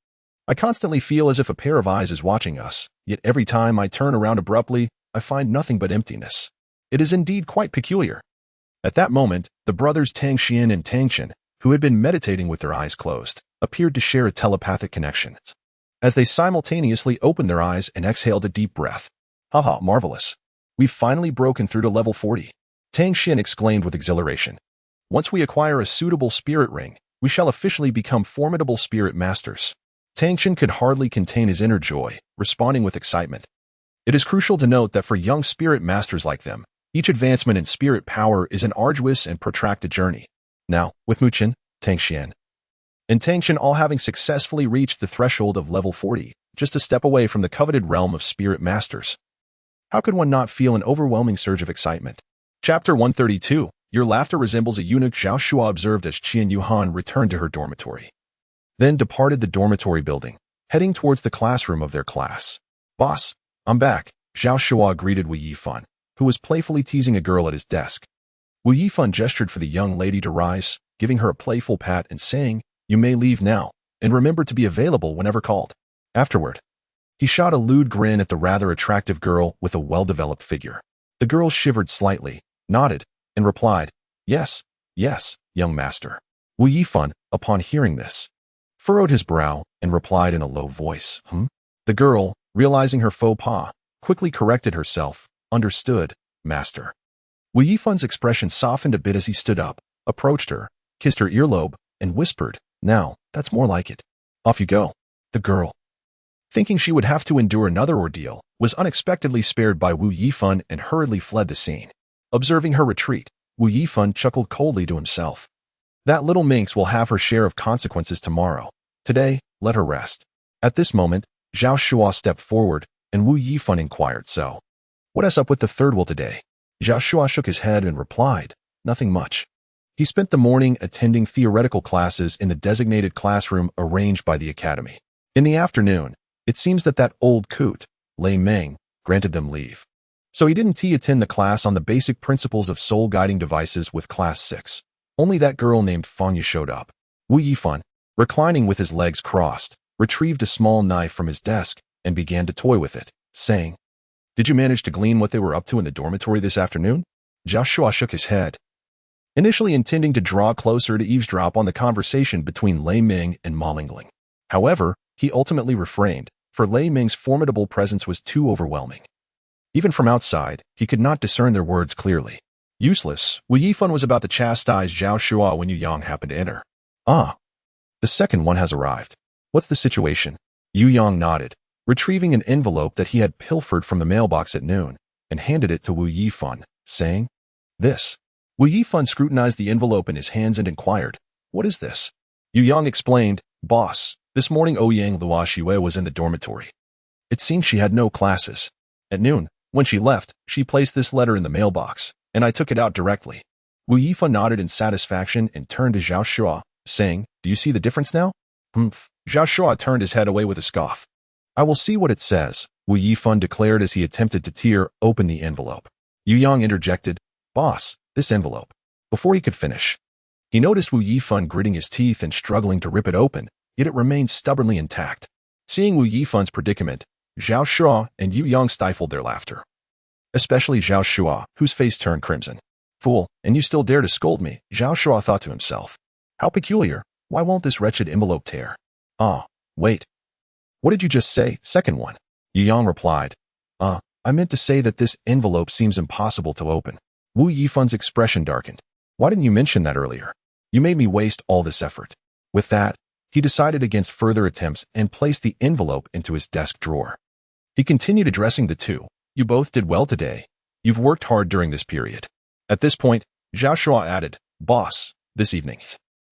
"I constantly feel as if a pair of eyes is watching us, yet every time I turn around abruptly, I find nothing but emptiness. It is indeed quite peculiar." At that moment, the brothers Tang Xian and Tang Chen, who had been meditating with their eyes closed, appeared to share a telepathic connection, as they simultaneously opened their eyes and exhaled a deep breath. "Haha, marvelous. We've finally broken through to level 40. Tang Xian exclaimed with exhilaration. "Once we acquire a suitable spirit ring, we shall officially become formidable spirit masters." Tang Chen could hardly contain his inner joy, responding with excitement. It is crucial to note that for young spirit masters like them, each advancement in spirit power is an arduous and protracted journey. Now, with Mu Qin, Tang Xian, and Tang Chen all having successfully reached the threshold of level 40, just a step away from the coveted realm of spirit masters, how could one not feel an overwhelming surge of excitement? Chapter 132. Your laughter resembles a eunuch, Zhao Shua observed as Qian Yuhan returned to her dormitory. Then departed the dormitory building, heading towards the classroom of their class. Boss, I'm back, Zhao Shua greeted Wu Yifan, who was playfully teasing a girl at his desk. Wu Yifan gestured for the young lady to rise, giving her a playful pat and saying, "You may leave now, and remember to be available whenever called." Afterward, he shot a lewd grin at the rather attractive girl with a well-developed figure. The girl shivered slightly, nodded, and replied, yes, young master. Wu Yifan, upon hearing this, furrowed his brow and replied in a low voice, The girl, realizing her faux pas, quickly corrected herself, understood, master. Wu Yifan's expression softened a bit as he stood up, approached her, kissed her earlobe, and whispered, now, that's more like it. Off you go. The girl, thinking she would have to endure another ordeal, was unexpectedly spared by Wu Yifan and hurriedly fled the scene. Observing her retreat, Wu Yifan chuckled coldly to himself. That little minx will have her share of consequences tomorrow. Today, let her rest. At this moment, Zhao Shua stepped forward, and Wu Yifan inquired, so, what is up with the third will today? Zhao Shua shook his head and replied, nothing much. He spent the morning attending theoretical classes in the designated classroom arranged by the academy. In the afternoon, it seems that old coot, Lei Meng, granted them leave. So he didn't attend the class on the basic principles of soul guiding devices with class 6. Only that girl named Fanya showed up. Wu Yifan, reclining with his legs crossed, retrieved a small knife from his desk and began to toy with it, saying, did you manage to glean what they were up to in the dormitory this afternoon? Zhao Shua shook his head, initially intending to draw closer to eavesdrop on the conversation between Lei Ming and Ma Lingling. However, he ultimately refrained, for Lei Ming's formidable presence was too overwhelming. Even from outside, he could not discern their words clearly. Useless, Wu Yifan was about to chastise Zhao Shua when Yu Yang happened to enter. Ah, the second one has arrived. What's the situation? Yu Yang nodded, retrieving an envelope that he had pilfered from the mailbox at noon, and handed it to Wu Yifan, saying, this. Wu Yifan scrutinized the envelope in his hands and inquired, what is this? Yu Yang explained, boss, this morning Ouyang Lua Shiwei was in the dormitory. It seems she had no classes. At noon, when she left, she placed this letter in the mailbox, and I took it out directly. Wu Yifan nodded in satisfaction and turned to Zhao Shua, saying, do you see the difference now? Humph. Zhao Shua turned his head away with a scoff. I will see what it says, Wu Yifan declared as he attempted to tear open the envelope. Yu Yang interjected, boss, this envelope. Before he could finish, he noticed Wu Yifan gritting his teeth and struggling to rip it open, yet it remained stubbornly intact. Seeing Wu Yifan's predicament, Zhao Shua and Yu Yang stifled their laughter. Especially Zhao Shua, whose face turned crimson. Fool, and you still dare to scold me, Zhao Shua thought to himself. How peculiar, why won't this wretched envelope tear? Ah, wait. What did you just say, second one? Yu Yang replied. I meant to say that this envelope seems impossible to open. Wu Yifan's expression darkened. Why didn't you mention that earlier? You made me waste all this effort. With that, he decided against further attempts and placed the envelope into his desk drawer. He continued addressing the two. You both did well today. You've worked hard during this period. At this point, Zhao Shua added, boss, this evening.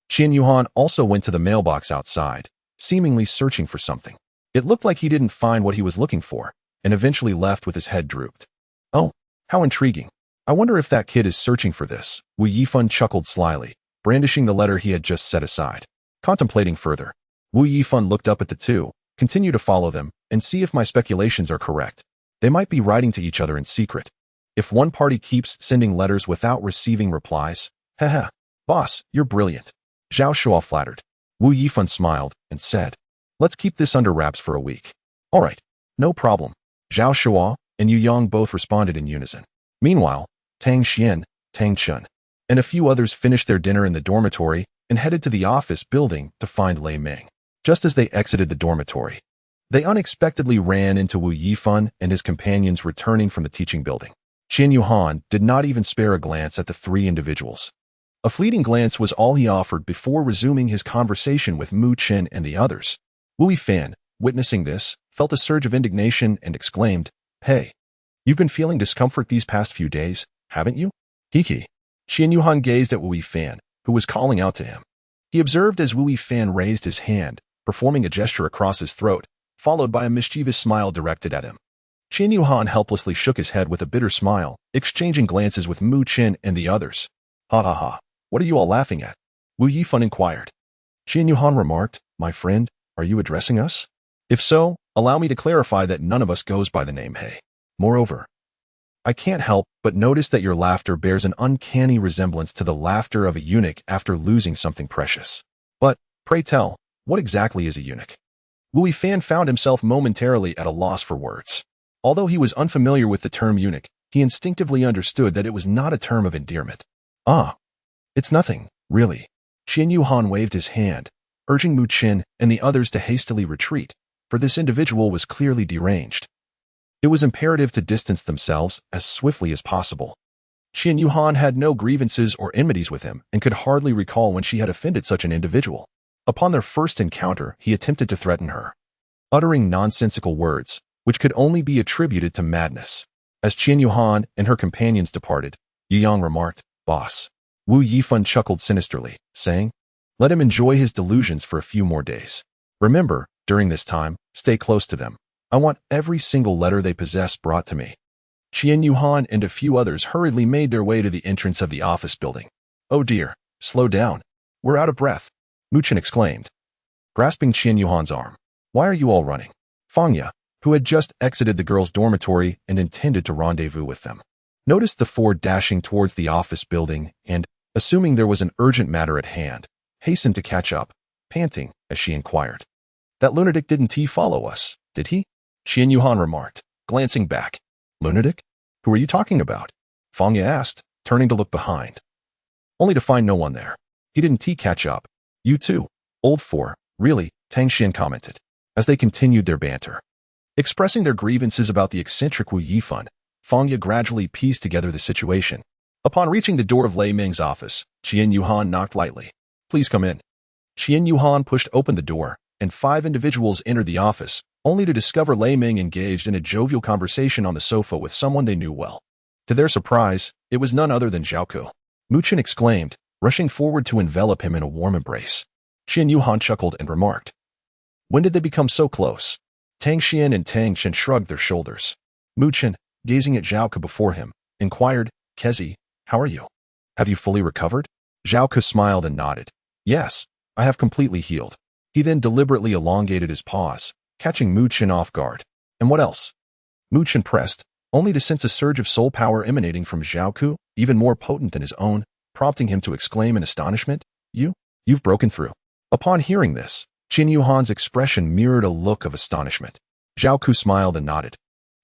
Qian Yuhan also went to the mailbox outside, seemingly searching for something. It looked like he didn't find what he was looking for, and eventually left with his head drooped. Oh, how intriguing. I wonder if that kid is searching for this. Wu Yifan chuckled slyly, brandishing the letter he had just set aside. Contemplating further, Wu Yifan looked up at the two, continue to follow them, and see if my speculations are correct. They might be writing to each other in secret. If one party keeps sending letters without receiving replies, haha, boss, you're brilliant. Zhao Shua flattered. Wu Yifan smiled and said, let's keep this under wraps for a week. All right, no problem. Zhao Shua and Yu Yang both responded in unison. Meanwhile, Tang Xian, Tang Chun, and a few others finished their dinner in the dormitory and headed to the office building to find Lei Ming. Just as they exited the dormitory, they unexpectedly ran into Wu Yifan and his companions returning from the teaching building. Qian Yuhan did not even spare a glance at the three individuals. A fleeting glance was all he offered before resuming his conversation with Mu Qin and the others. Wu Yifan, witnessing this, felt a surge of indignation and exclaimed, Hey, you've been feeling discomfort these past few days, haven't you? Hiki. Qian Yuhan gazed at Wu Yifan, who was calling out to him. He observed as Wu Yifan raised his hand, performing a gesture across his throat, followed by a mischievous smile directed at him. Qian Yuhan helplessly shook his head with a bitter smile, exchanging glances with Mu Qin and the others. Ha ha ha, what are you all laughing at? Wu Yifan inquired. Qian Yuhan remarked, My friend, are you addressing us? If so, allow me to clarify that none of us goes by the name He. Moreover, I can't help but notice that your laughter bears an uncanny resemblance to the laughter of a eunuch after losing something precious. But, pray tell, what exactly is a eunuch? Wu Yifan found himself momentarily at a loss for words. Although he was unfamiliar with the term eunuch, he instinctively understood that it was not a term of endearment. Ah, it's nothing, really. Qian Yuhan waved his hand, urging Mu Qin and the others to hastily retreat, for this individual was clearly deranged. It was imperative to distance themselves as swiftly as possible. Qian Yuhan had no grievances or enmities with him and could hardly recall when she had offended such an individual. Upon their first encounter, he attempted to threaten her, uttering nonsensical words, which could only be attributed to madness. As Qian Yuhan and her companions departed, Yu Yang remarked, Boss. Wu Yifan chuckled sinisterly, saying, Let him enjoy his delusions for a few more days. Remember, during this time, stay close to them. I want every single letter they possess brought to me. Qian Yuhan and a few others hurriedly made their way to the entrance of the office building. Oh dear, slow down. We're out of breath, Mu Qin exclaimed, grasping Qian Yuhan's arm. Why are you all running? Fangya, who had just exited the girls' dormitory and intended to rendezvous with them, noticed the four dashing towards the office building and, assuming there was an urgent matter at hand, hastened to catch up, panting as she inquired. That lunatic didn't follow us, did he? Qian Yuhan remarked, glancing back. Lunatic? Who are you talking about? Fangya asked, turning to look behind. Only to find no one there. He didn't catch up. You too, old four, really, Tang Xian commented, as they continued their banter. Expressing their grievances about the eccentric Wu Yifan, Fangya gradually pieced together the situation. Upon reaching the door of Lei Ming's office, Qian Yuhan knocked lightly. Please come in. Qian Yuhan pushed open the door, and 5 individuals entered the office, only to discover Lei Ming engaged in a jovial conversation on the sofa with someone they knew well. To their surprise, it was none other than Zhao Ku. Mu Qin exclaimed, rushing forward to envelop him in a warm embrace. Qian Yuhan chuckled and remarked, When did they become so close? Tang Xian and Tang Chen shrugged their shoulders. Mu Qin, gazing at Zhao Ku before him, inquired, Kezi, how are you? Have you fully recovered? Zhao Ku smiled and nodded. Yes, I have completely healed. He then deliberately elongated his pause, catching Mu Qin off guard. And what else? Mu Qin pressed, only to sense a surge of soul power emanating from Zhao Ku, even more potent than his own, prompting him to exclaim in astonishment, You've broken through. Upon hearing this, Qian Yuhan's expression mirrored a look of astonishment. Zhao Ku smiled and nodded,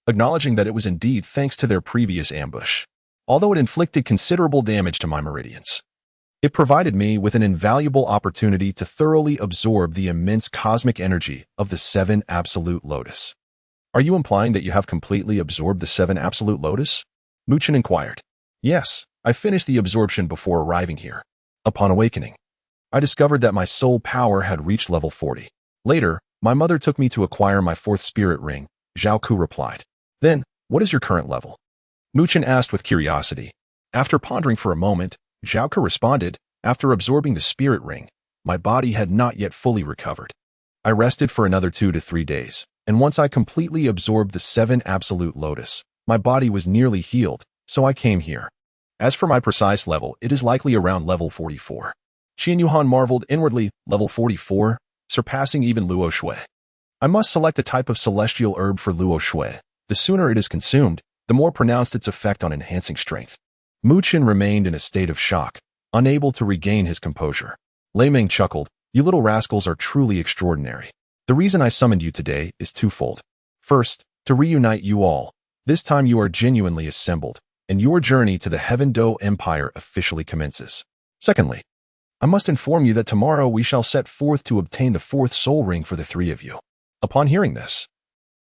acknowledging that it was indeed thanks to their previous ambush. Although it inflicted considerable damage to my meridians, it provided me with an invaluable opportunity to thoroughly absorb the immense cosmic energy of the 7 Absolute Lotus. Are you implying that you have completely absorbed the 7 Absolute Lotus? Mu Qin inquired. Yes, I finished the absorption before arriving here. Upon awakening, I discovered that my soul power had reached level 40. Later, my mother took me to acquire my 4th spirit ring, Zhao Ku replied. Then, what is your current level? Mu Qin asked with curiosity. After pondering for a moment, Zhao Ku responded, after absorbing the spirit ring, my body had not yet fully recovered. I rested for another 2 to 3 days, and once I completely absorbed the 7 Absolute Lotus, my body was nearly healed, so I came here. As for my precise level, it is likely around level 44. Qian Yuhan marveled inwardly, level 44, surpassing even Luo Shui. I must select a type of celestial herb for Luo Shui. The sooner it is consumed, the more pronounced its effect on enhancing strength. Mu Qin remained in a state of shock, unable to regain his composure. Lei Ming chuckled, You little rascals are truly extraordinary. The reason I summoned you today is twofold. First, to reunite you all. This time you are genuinely assembled, and your journey to the Heaven Do Empire officially commences. Secondly, I must inform you that tomorrow we shall set forth to obtain the 4th soul ring for the 3 of you. Upon hearing this,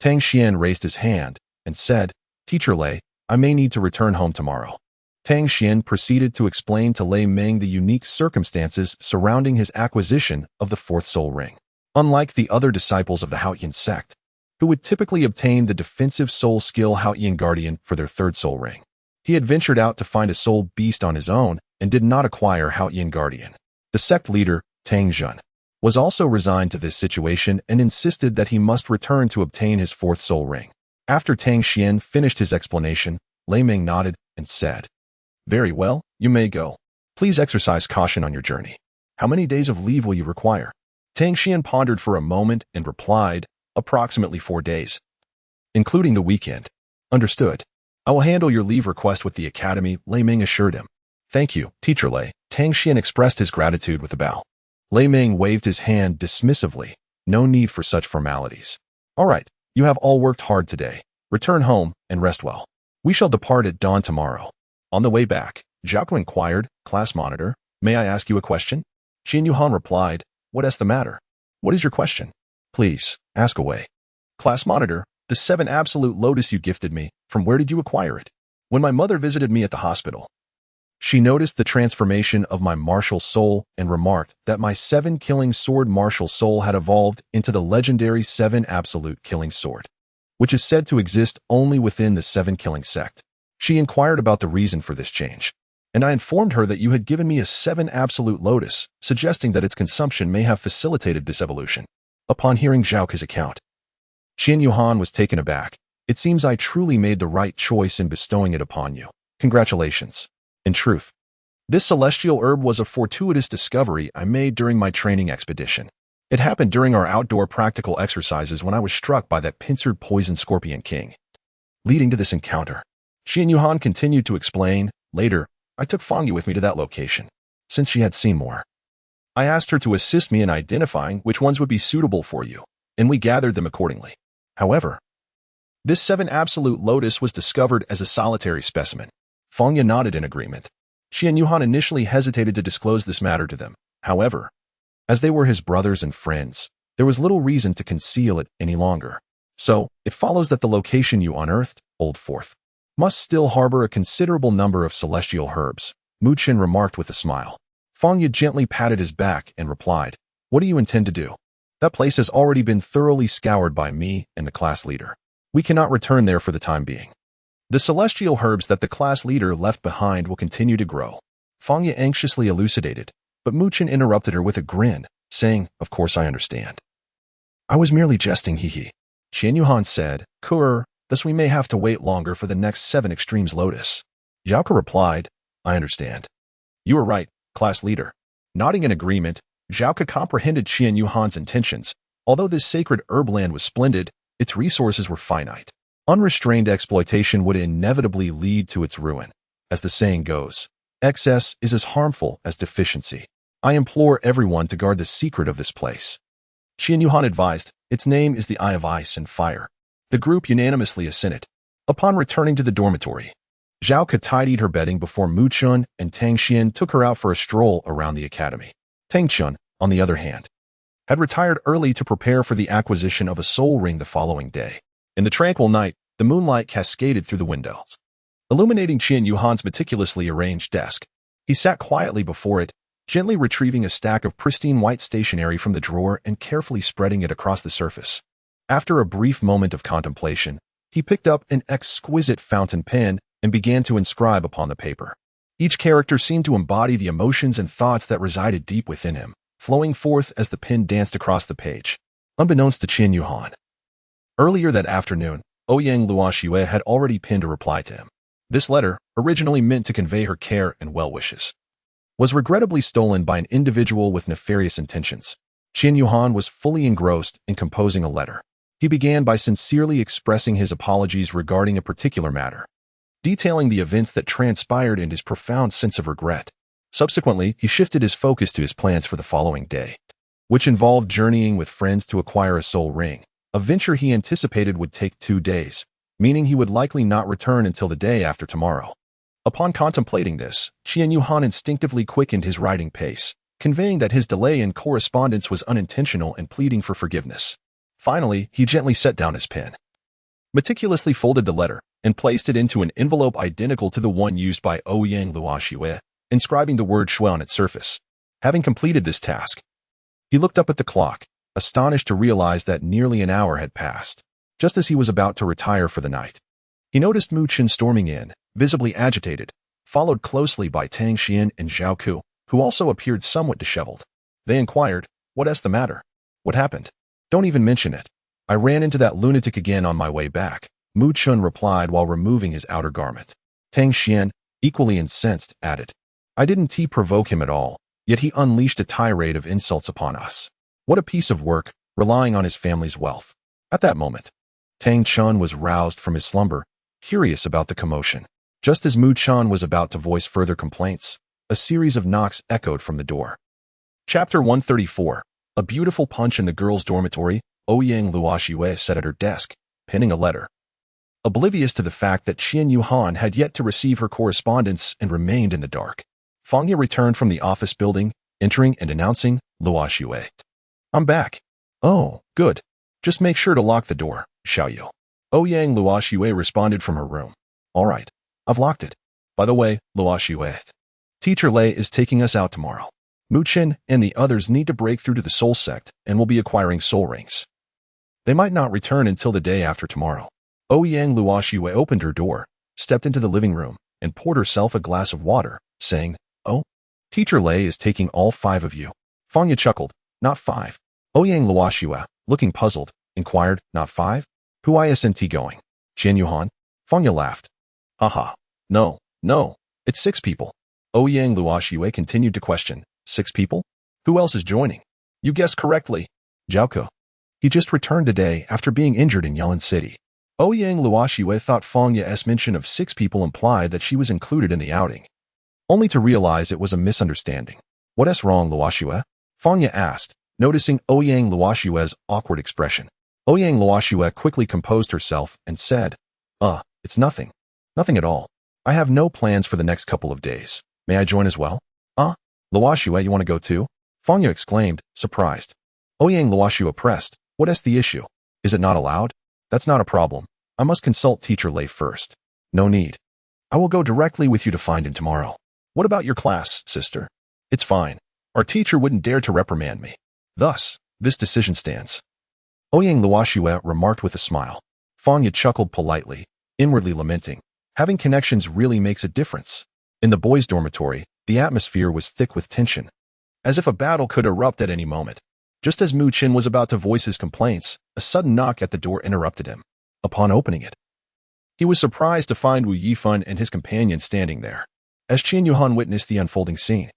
Tang Xian raised his hand and said, Teacher Lei, I may need to return home tomorrow. Tang Xian proceeded to explain to Lei Ming the unique circumstances surrounding his acquisition of the 4th soul ring. Unlike the other disciples of the Haotian sect, who would typically obtain the defensive soul skill Haoyan Guardian for their third soul ring. He had ventured out to find a soul beast on his own and did not acquire Haoyan Guardian. The sect leader, Tang Jun, was also resigned to this situation and insisted that he must return to obtain his fourth soul ring. After Tang Xian finished his explanation, Lei Ming nodded and said, "Very well, you may go. Please exercise caution on your journey. How many days of leave will you require?" Tang Xian pondered for a moment and replied, "Approximately 4 days, including the weekend." "Understood. I will handle your leave request with the academy," Lei Ming assured him. "Thank you, Teacher Lei." Tang Xian expressed his gratitude with a bow. Lei Ming waved his hand dismissively. No need for such formalities. "All right, you have all worked hard today. Return home and rest well. We shall depart at dawn tomorrow." On the way back, Zhao inquired, "Class monitor, may I ask you a question?" Qian Yuhan replied, "What is the matter? What is your question? Please, ask away." "Class monitor, the 7 absolute lotus you gifted me, from where did you acquire it?" "When my mother visited me at the hospital, she noticed the transformation of my martial soul and remarked that my 7 killing sword martial soul had evolved into the legendary 7 absolute killing sword, which is said to exist only within the 7 killing sect. She inquired about the reason for this change, and I informed her that you had given me a 7 absolute lotus, suggesting that its consumption may have facilitated this evolution." Upon hearing Zhao's account, Qian Yuhan was taken aback. "It seems I truly made the right choice in bestowing it upon you. Congratulations. In truth, this celestial herb was a fortuitous discovery I made during my training expedition. It happened during our outdoor practical exercises when I was struck by that pincered poison scorpion king. Leading to this encounter," Qian Yuhan continued to explain, "later, I took Fangyu with me to that location, since she had seen more. I asked her to assist me in identifying which ones would be suitable for you, and we gathered them accordingly. However, this 7 absolute lotus was discovered as a solitary specimen." Fangyu nodded in agreement. Qian Yuhan initially hesitated to disclose this matter to them. However, as they were his brothers and friends, there was little reason to conceal it any longer. "So, it follows that the location you unearthed, Old Fourth, must still harbor a considerable number of celestial herbs," Mu Qin remarked with a smile. Fangyu gently patted his back and replied, "What do you intend to do? That place has already been thoroughly scoured by me and the class leader. We cannot return there for the time being. The celestial herbs that the class leader left behind will continue to grow." Fangyu anxiously elucidated, but Mu Qin interrupted her with a grin, saying, "Of course I understand. I was merely jesting, hee." Qian Yuhan said, "Thus we may have to wait longer for the next 7 extremes lotus." Zhao replied, "I understand. You are right, class leader." Nodding in agreement, Zhao comprehended Qian Yuhan's intentions. Although this sacred herbland was splendid, its resources were finite. Unrestrained exploitation would inevitably lead to its ruin. As the saying goes, excess is as harmful as deficiency. I implore everyone to guard the secret of this place. Qian Yuhan advised, "Its name is the Eye of Ice and Fire." The group unanimously assented. Upon returning to the dormitory, Zhao tidied her bedding before Mu Chun and Tang Xian took her out for a stroll around the academy. Tang Chun, on the other hand, had retired early to prepare for the acquisition of a soul ring the following day. In the tranquil night, the moonlight cascaded through the windows, illuminating Qian Yuhan's meticulously arranged desk. He sat quietly before it, gently retrieving a stack of pristine white stationery from the drawer and carefully spreading it across the surface. After a brief moment of contemplation, he picked up an exquisite fountain pen and began to inscribe upon the paper. Each character seemed to embody the emotions and thoughts that resided deep within him, flowing forth as the pen danced across the page. Unbeknownst to Qian Yuhan, earlier that afternoon, Ouyang Luoxue had already penned a reply to him. This letter, originally meant to convey her care and well wishes, was regrettably stolen by an individual with nefarious intentions. Qian Yuhan was fully engrossed in composing a letter. He began by sincerely expressing his apologies regarding a particular matter, detailing the events that transpired and his profound sense of regret. Subsequently, he shifted his focus to his plans for the following day, which involved journeying with friends to acquire a soul ring, a venture he anticipated would take 2 days, meaning he would likely not return until the day after tomorrow. Upon contemplating this, Qian Yuhan instinctively quickened his writing pace, conveying that his delay in correspondence was unintentional and pleading for forgiveness. Finally, he gently set down his pen, meticulously folded the letter, and placed it into an envelope identical to the one used by Ouyang Luoxue, inscribing the word shui on its surface. Having completed this task, he looked up at the clock, astonished to realize that nearly an hour had passed. just as he was about to retire for the night. He noticed Mu Chen storming in, visibly agitated, followed closely by Tang Xian and Zhao Ku, who also appeared somewhat disheveled. They inquired, "What's the matter? What happened?" "Don't even mention it. I ran into that lunatic again on my way back," Mu Chen replied while removing his outer garment. Tang Xian, equally incensed, added, "I didn't provoke him at all, yet he unleashed a tirade of insults upon us. What a piece of work, relying on his family's wealth." At that moment, Tang Chun was roused from his slumber, curious about the commotion. Just as Mu Chen was about to voice further complaints, a series of knocks echoed from the door. Chapter 134. A beautiful punch in the girls' dormitory. Ouyang Luoxiue sat at her desk, penning a letter. Oblivious to the fact that Qian Yuhan had yet to receive her correspondence and remained in the dark, Fangya returned from the office building, entering and announcing, "Luoxiue, I'm back." "Oh, good. Just make sure to lock the door, Xiaoyu." Ouyang Luoxiue responded from her room. "All right, I've locked it. By the way, Luoxiue, Teacher Lei is taking us out tomorrow. Mu Chen and the others need to break through to the soul sect and will be acquiring soul rings. They might not return until the day after tomorrow." Ouyang Luoxiue opened her door, stepped into the living room, and poured herself a glass of water, saying, "Oh, Teacher Lei is taking all 5 of you." Fangya chuckled, "Not 5. Ouyang Luoxiue, looking puzzled, inquired, "Not 5? Who isn't going?" "Qian Yuhan?" Fangya laughed. "Haha. No, it's 6 people." Ouyang Luoxiue continued to question, "6 people? Who else is joining?" "You guessed correctly. Zhao Ke. He just returned today after being injured in Yelin City." Ouyang Luoxiue thought Fangya's mention of 6 people implied that she was included in the outing, only to realize it was a misunderstanding. "What's wrong, Luoxiue?" Fangya asked, noticing Ouyang Luoxiue's awkward expression. Ouyang Luoxiue quickly composed herself and said, It's nothing. Nothing at all. I have no plans for the next couple of days. May I join as well?" Luoxiue, you want to go too?" Fangya exclaimed, surprised. Ouyang Luoxiue pressed, "What's the issue? Is it not allowed?" "That's not a problem. I must consult Teacher Lei first." "No need. I will go directly with you to find him tomorrow." "What about your class, sister?" "It's fine. Our teacher wouldn't dare to reprimand me. Thus, this decision stands." Ouyang Luoxiue remarked with a smile. Fangya chuckled politely, inwardly lamenting. Having connections really makes a difference. In the boys' dormitory, the atmosphere was thick with tension, as if a battle could erupt at any moment. Just as Mu Chen was about to voice his complaints, a sudden knock at the door interrupted him. Upon opening it, he was surprised to find Wu Yifan and his companion standing there. As Qian Yuhan witnessed the unfolding scene,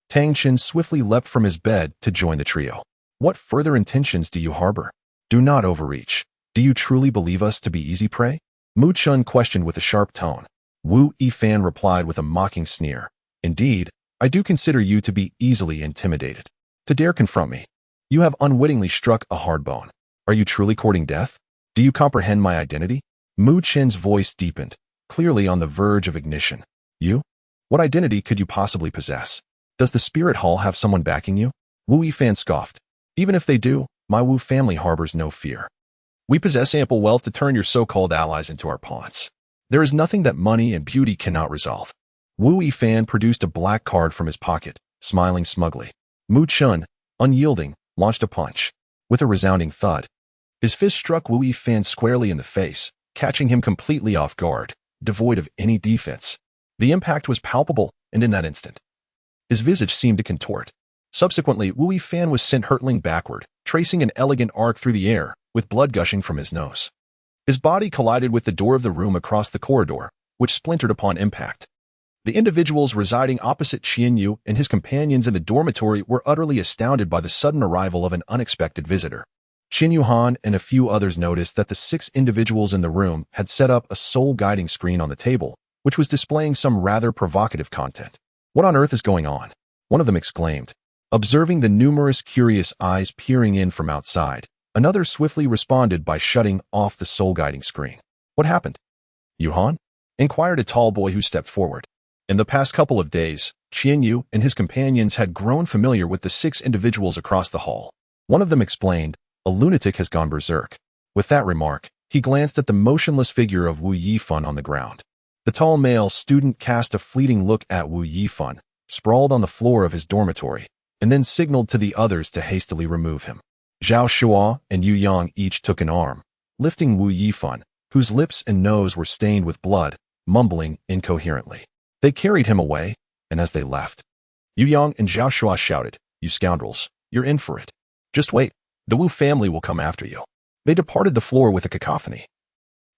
Tang Chen swiftly leapt from his bed to join the trio. "What further intentions do you harbor? Do not overreach. Do you truly believe us to be easy prey?" Mu Chen questioned with a sharp tone. Wu Yifan replied with a mocking sneer. "Indeed, I do consider you to be easily intimidated. To dare confront me, you have unwittingly struck a hard bone. Are you truly courting death? Do you comprehend my identity?" Mu Chen's voice deepened, clearly on the verge of ignition. "You? What identity could you possibly possess? Does the spirit hall have someone backing you?" Wu Yifan scoffed. "Even if they do, my Wu family harbors no fear. We possess ample wealth to turn your so-called allies into our pawns. There is nothing that money and beauty cannot resolve." Wu Yifan produced a black card from his pocket, smiling smugly. Mu Chen, unyielding, launched a punch. With a resounding thud, his fist struck Wu Yifan squarely in the face, catching him completely off guard, devoid of any defense. The impact was palpable, and in that instant, his visage seemed to contort. Subsequently, Wu Yifan was sent hurtling backward, tracing an elegant arc through the air, with blood gushing from his nose. His body collided with the door of the room across the corridor, which splintered upon impact. The individuals residing opposite Qian Yu and his companions in the dormitory were utterly astounded by the sudden arrival of an unexpected visitor. Qian Yuhan and a few others noticed that the 6 individuals in the room had set up a soul-guiding screen on the table, which was displaying some rather provocative content. "What on earth is going on?" one of them exclaimed. Observing the numerous curious eyes peering in from outside, another swiftly responded by shutting off the soul-guiding screen. "What happened?" "Yuhan?" inquired a tall boy who stepped forward. In the past couple of days, Qian Yu and his companions had grown familiar with the 6 individuals across the hall. One of them explained, "A lunatic has gone berserk." With that remark, he glanced at the motionless figure of Wu Yifan on the ground. The tall male student cast a fleeting look at Wu Yifan, sprawled on the floor of his dormitory, and then signaled to the others to hastily remove him. Zhao Shuo and Yu Yang each took an arm, lifting Wu Yifan, whose lips and nose were stained with blood, mumbling incoherently. They carried him away, and as they left, Yu Yang and Zhao Shuo shouted, "You scoundrels, you're in for it. Just wait, the Wu family will come after you." They departed the floor with a cacophony,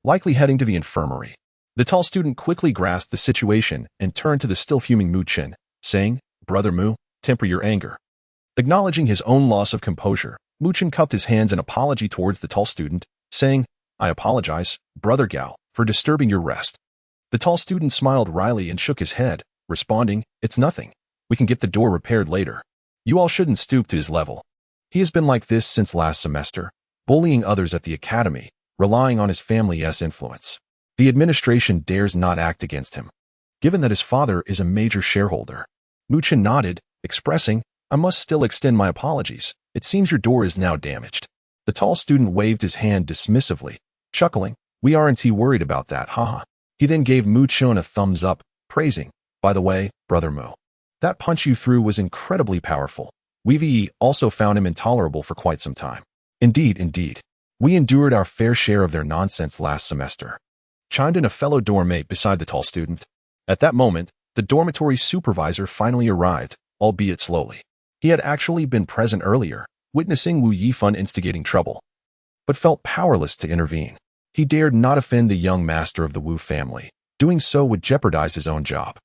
likely heading to the infirmary. The tall student quickly grasped the situation and turned to the still fuming Mu Qin, saying, "Brother Mu, temper your anger." Acknowledging his own loss of composure, Mu Qin cupped his hands in apology towards the tall student, saying, "I apologize, Brother Gao, for disturbing your rest." The tall student smiled wryly and shook his head, responding, "It's nothing. We can get the door repaired later. You all shouldn't stoop to his level. He has been like this since last semester, bullying others at the academy, relying on his family's influence. The administration dares not act against him, given that his father is a major shareholder." Mu Qin nodded, expressing, "I must still extend my apologies. It seems your door is now damaged." The tall student waved his hand dismissively, chuckling, "We aren't worried about that, haha." He then gave Mu Qin a thumbs up, praising, "By the way, Brother Mu, that punch you threw was incredibly powerful. We also found him intolerable for quite some time." Indeed. We endured our fair share of their nonsense last semester," chimed in a fellow dormmate beside the tall student. At that moment, the dormitory supervisor finally arrived, albeit slowly. He had actually been present earlier, witnessing Wu Yifan instigating trouble, but felt powerless to intervene. He dared not offend the young master of the Wu family. Doing so would jeopardize his own job.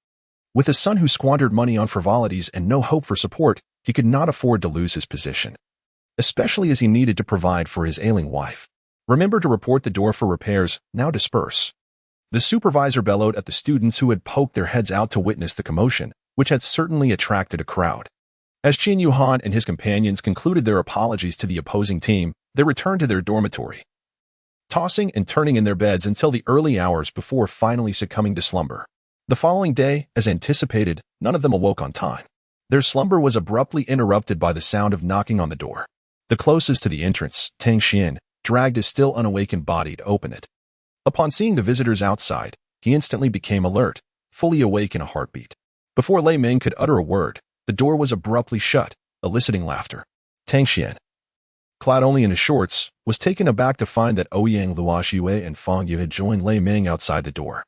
With a son who squandered money on frivolities and no hope for support, he could not afford to lose his position, especially as he needed to provide for his ailing wife. "Remember to report the door for repairs, now disperse." The supervisor bellowed at the students who had poked their heads out to witness the commotion, which had certainly attracted a crowd. As Qin Yuhan and his companions concluded their apologies to the opposing team, they returned to their dormitory, tossing and turning in their beds until the early hours before finally succumbing to slumber. The following day, as anticipated, none of them awoke on time. Their slumber was abruptly interrupted by the sound of knocking on the door. The closest to the entrance, Tang Xian, dragged his still unawakened body to open it. Upon seeing the visitors outside, he instantly became alert, fully awake in a heartbeat. Before Lei Ming could utter a word, the door was abruptly shut, eliciting laughter. Tang Xian, clad only in his shorts, was taken aback to find that Ouyang Luoxue and Fang Yu had joined Lei Ming outside the door,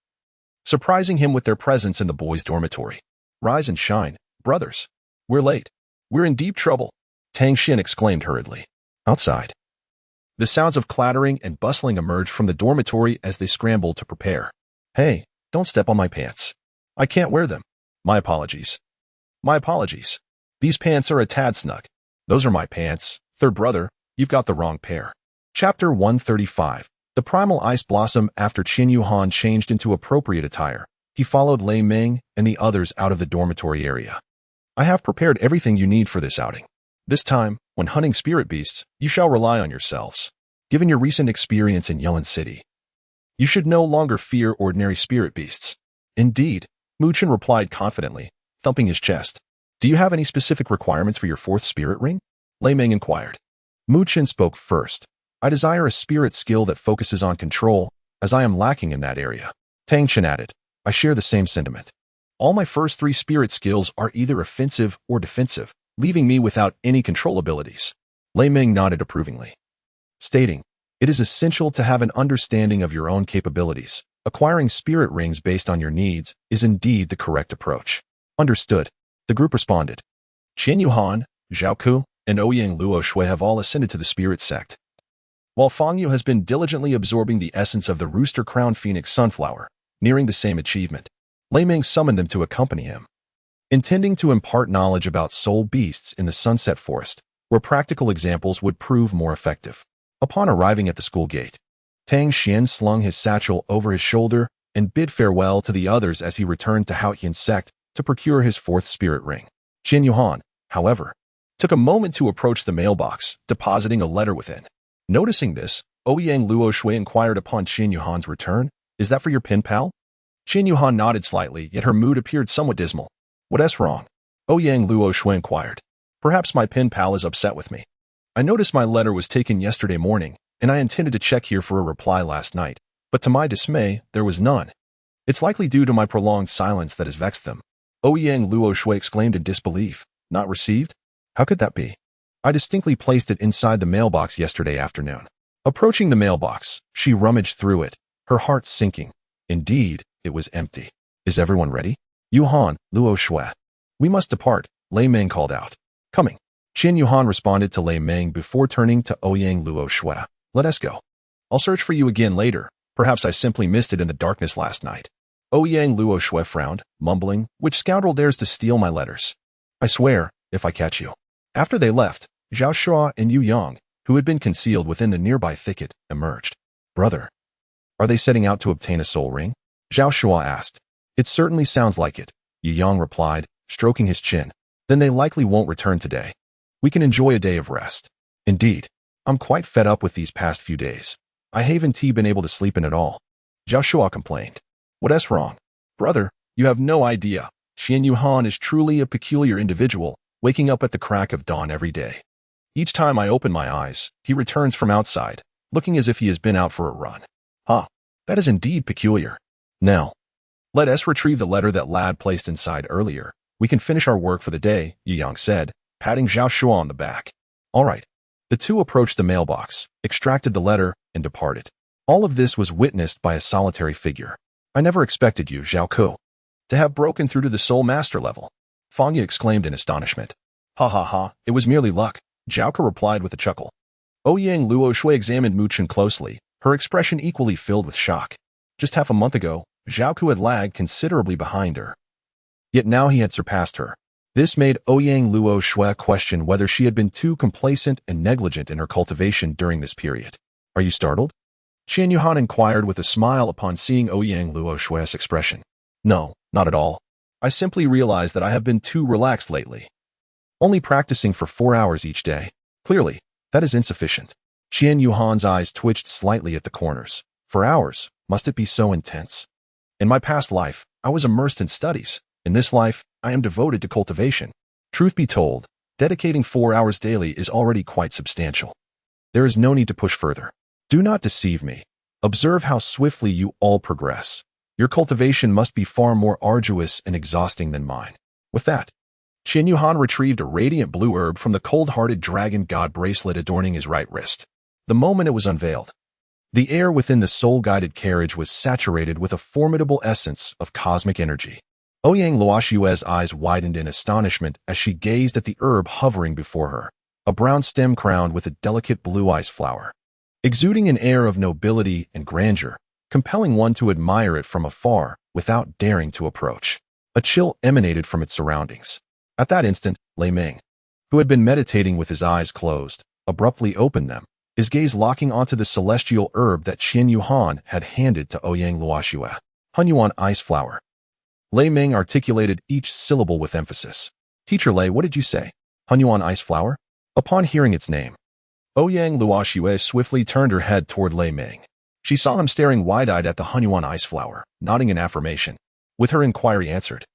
surprising him with their presence in the boys' dormitory. "Rise and shine, brothers. We're late. We're in deep trouble," Tang Xian exclaimed hurriedly. Outside, the sounds of clattering and bustling emerged from the dormitory as they scrambled to prepare. "Hey, don't step on my pants. I can't wear them. My apologies. My apologies. These pants are a tad snug. Those are my pants. Third brother, you've got the wrong pair." Chapter 135. The Primal Ice Blossom. After Qin Yuhan changed into appropriate attire, he followed Lei Ming and the others out of the dormitory area. "I have prepared everything you need for this outing. This time, when hunting spirit beasts, you shall rely on yourselves. Given your recent experience in Yelin City, you should no longer fear ordinary spirit beasts." "Indeed," Mu Qin replied confidently, thumping his chest. "Do you have any specific requirements for your fourth spirit ring?" Lei Ming inquired. Mu Qin spoke first. "I desire a spirit skill that focuses on control, as I am lacking in that area." Tang Qian added, "I share the same sentiment. All my first 3 spirit skills are either offensive or defensive, leaving me without any control abilities." Lei Ming nodded approvingly, stating, "It is essential to have an understanding of your own capabilities. Acquiring spirit rings based on your needs is indeed the correct approach." "Understood," the group responded. Qin Yuhan, Zhao Ku, and Ouyang Luoxue have all ascended to the spirit sect, while Fang Yu has been diligently absorbing the essence of the rooster-crowned phoenix sunflower, nearing the same achievement. Lei Ming summoned them to accompany him, intending to impart knowledge about soul beasts in the Sunset Forest, where practical examples would prove more effective. Upon arriving at the school gate, Tang Xian slung his satchel over his shoulder and bid farewell to the others as he returned to Haotian's sect to procure his 4th spirit ring. Qin Yuhan, however, took a moment to approach the mailbox, depositing a letter within. Noticing this, Ouyang Luoxue inquired upon Qin Yuhan's return, "Is that for your pen pal?" Qin Yuhan nodded slightly, yet her mood appeared somewhat dismal. "What's wrong?" Ouyang Luoxue inquired. "Perhaps my pen pal is upset with me. I noticed my letter was taken yesterday morning, and I intended to check here for a reply last night, but to my dismay, there was none. It's likely due to my prolonged silence that has vexed them." Ouyang Luoxue exclaimed in disbelief. "Not received? How could that be? I distinctly placed it inside the mailbox yesterday afternoon." Approaching the mailbox, she rummaged through it, her heart sinking. Indeed, it was empty. Is everyone ready? Yuhan, Luo Shui. We must depart, Lei Meng called out. Coming. Qin Yuhan responded to Lei Meng before turning to Ouyang Luo Shui. Let us go. I'll search for you again later. Perhaps I simply missed it in the darkness last night. Ouyang Luo Shui frowned, mumbling, which scoundrel dares to steal my letters? I swear, if I catch you. After they left, Zhao Shua and Yu Yang, who had been concealed within the nearby thicket, emerged. Brother, are they setting out to obtain a soul ring? Zhao Shua asked. It certainly sounds like it, Yu Yang replied, stroking his chin. Then they likely won't return today. We can enjoy a day of rest. Indeed, I'm quite fed up with these past few days. I haven't been able to sleep in at all. Zhao Shua complained. What's wrong? Brother, you have no idea. Xian Yuhan is truly a peculiar individual, waking up at the crack of dawn every day. Each time I open my eyes, he returns from outside, looking as if he has been out for a run. That is indeed peculiar. Now, let us retrieve the letter that lad placed inside earlier. We can finish our work for the day, Yu Yang said, patting Zhao Shua on the back. All right. The two approached the mailbox, extracted the letter, and departed. All of this was witnessed by a solitary figure. I never expected you, Zhao Ku, to have broken through to the Soul Master level. Fang Yi exclaimed in astonishment. Ha ha ha, it was merely luck, Zhao Ku replied with a chuckle. Ouyang Luo Shui examined Mu Chen closely, her expression equally filled with shock. Just half a month ago, Zhao Ku had lagged considerably behind her. Yet now he had surpassed her. This made Ouyang Luo Shui question whether she had been too complacent and negligent in her cultivation during this period. Are you startled? Qian Yuhan inquired with a smile upon seeing Ouyang Luo Shui's expression. No, not at all. I simply realized that I have been too relaxed lately. Only practicing for 4 hours each day. Clearly, that is insufficient. Qian Yuhan's eyes twitched slightly at the corners. 4 hours, must it be so intense? In my past life, I was immersed in studies. In this life, I am devoted to cultivation. Truth be told, dedicating 4 hours daily is already quite substantial. There is no need to push further. Do not deceive me. Observe how swiftly you all progress. Your cultivation must be far more arduous and exhausting than mine. With that, Qian Yuhan retrieved a radiant blue herb from the cold-hearted dragon god bracelet adorning his right wrist. The moment it was unveiled, the air within the soul-guided carriage was saturated with a formidable essence of cosmic energy. Ouyang Luoshue's eyes widened in astonishment as she gazed at the herb hovering before her, a brown stem crowned with a delicate blue ice flower. Exuding an air of nobility and grandeur, compelling one to admire it from afar without daring to approach. A chill emanated from its surroundings. At that instant, Lei Meng, who had been meditating with his eyes closed, abruptly opened them, his gaze locking onto the celestial herb that Qian Yuhan had handed to Ouyang Luoshue. Hunyuan ice flower. Lei Meng articulated each syllable with emphasis. Teacher Lei, what did you say? Hunyuan ice flower? Upon hearing its name, Ouyang Luoshue swiftly turned her head toward Lei Meng. She saw him staring wide-eyed at the Hunyuan ice flower, nodding in affirmation. With her inquiry answered,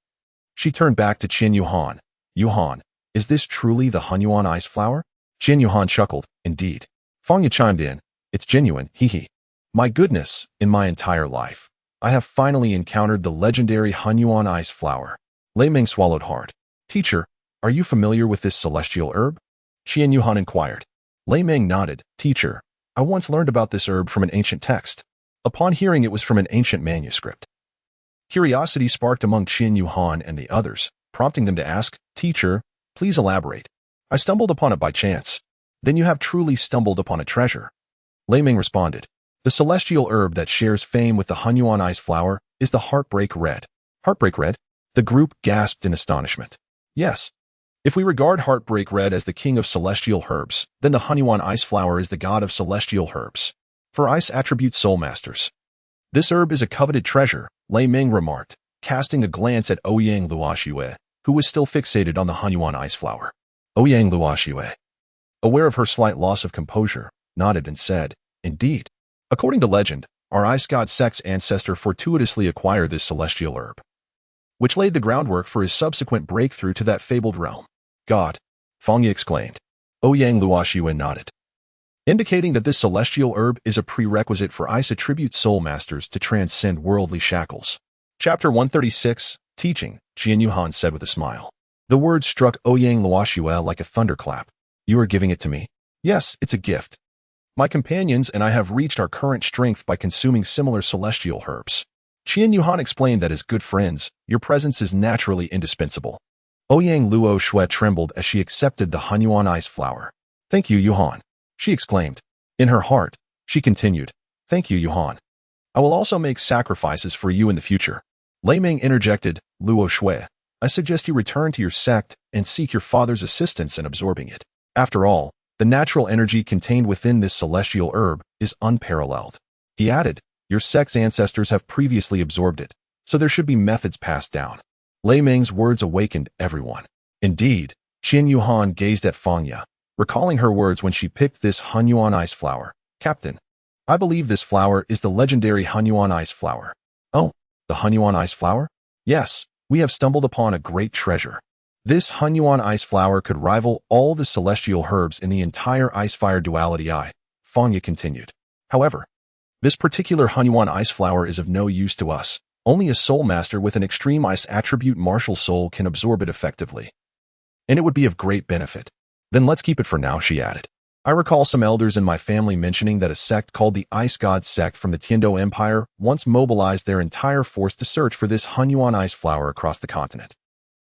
she turned back to Qin Yuhan. Yuhan, is this truly the Hunyuan ice flower? Qin Yuhan chuckled. Indeed. Fang Yi chimed in. It's genuine, hee. My goodness, in my entire life, I have finally encountered the legendary Hunyuan ice flower. Lei Meng swallowed hard. Teacher, are you familiar with this celestial herb? Qian Yuhan inquired. Lei Meng nodded. Teacher, I once learned about this herb from an ancient text. Upon hearing it was from an ancient manuscript. Curiosity sparked among Qian Yuhan and the others, prompting them to ask, Teacher, please elaborate. I stumbled upon it by chance. Then you have truly stumbled upon a treasure. Lei Meng responded. The celestial herb that shares fame with the Hunyuan ice flower is the Heartbreak Red. Heartbreak Red? The group gasped in astonishment. Yes. If we regard Heartbreak Red as the king of celestial herbs, then the Hunyuan ice flower is the god of celestial herbs. For ice attribute soul masters. This herb is a coveted treasure, Lei Meng remarked, casting a glance at Ouyang Luoshue, who was still fixated on the Hunyuan ice flower. Ouyang Luoshue, aware of her slight loss of composure, nodded and said, Indeed. According to legend, our ice god Sek's ancestor fortuitously acquired this celestial herb, which laid the groundwork for his subsequent breakthrough to that fabled realm. God, Fang Yi exclaimed. Ouyang Luoshue nodded, indicating that this celestial herb is a prerequisite for ice attribute soul masters to transcend worldly shackles. Chapter 136, Teaching, Qian Yuhan said with a smile. The words struck Ouyang Luoshue like a thunderclap. You are giving it to me? Yes, it's a gift. My companions and I have reached our current strength by consuming similar celestial herbs. Qian Yuhan explained that as good friends, your presence is naturally indispensable. Ouyang Luo Shui trembled as she accepted the Hunyuan ice flower. Thank you, Yuhan, she exclaimed. In her heart, she continued, Thank you, Yuhan. I will also make sacrifices for you in the future. Lei Ming interjected, Luo Shui, I suggest you return to your sect and seek your father's assistance in absorbing it. After all, the natural energy contained within this celestial herb is unparalleled. He added, your sect's ancestors have previously absorbed it, so there should be methods passed down. Lei Ming's words awakened everyone. Indeed, Qian Yuhan gazed at Fangya, recalling her words when she picked this Hunyuan ice flower. Captain, I believe this flower is the legendary Hunyuan ice flower. Oh, the Hunyuan ice flower? Yes, we have stumbled upon a great treasure. This Hunyuan ice flower could rival all the celestial herbs in the entire ice-fire duality Fangya continued. However, this particular Hunyuan ice flower is of no use to us. Only a soul master with an extreme ice attribute martial soul can absorb it effectively. And it would be of great benefit. Then let's keep it for now, she added. I recall some elders in my family mentioning that a sect called the Ice God sect from the Tiando Empire once mobilized their entire force to search for this Hunyuan ice flower across the continent.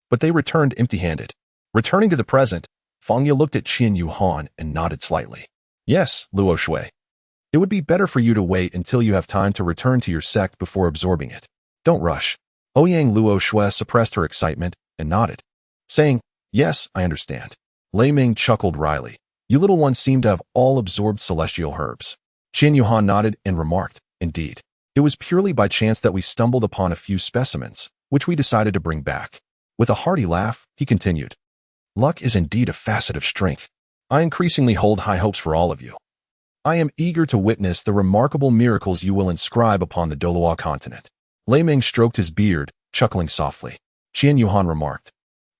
But they returned empty-handed. Returning to the present, Fangya looked at Qian Yuhan and nodded slightly. Yes, Luo Shui. It would be better for you to wait until you have time to return to your sect before absorbing it. Don't rush. Ouyang Luo Shui suppressed her excitement and nodded, saying, Yes, I understand. Lei Ming chuckled wryly. You little ones seem to have all absorbed celestial herbs. Qian Yuhan nodded and remarked, Indeed. It was purely by chance that we stumbled upon a few specimens, which we decided to bring back. With a hearty laugh, he continued, Luck is indeed a facet of strength. I increasingly hold high hopes for all of you. I am eager to witness the remarkable miracles you will inscribe upon the Douluo continent. Lei Ming stroked his beard, chuckling softly. Qian Yuhan remarked,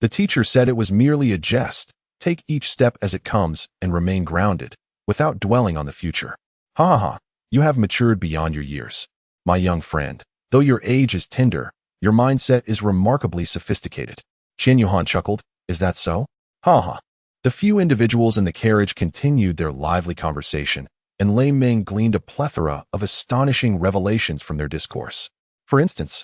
The teacher said it was merely a jest. Take each step as it comes and remain grounded, without dwelling on the future. Ha ha ha, you have matured beyond your years. My young friend, though your age is tender, your mindset is remarkably sophisticated. Qian Yuhan chuckled, Is that so? Ha ha. The few individuals in the carriage continued their lively conversation, and Lei Ming gleaned a plethora of astonishing revelations from their discourse. For instance,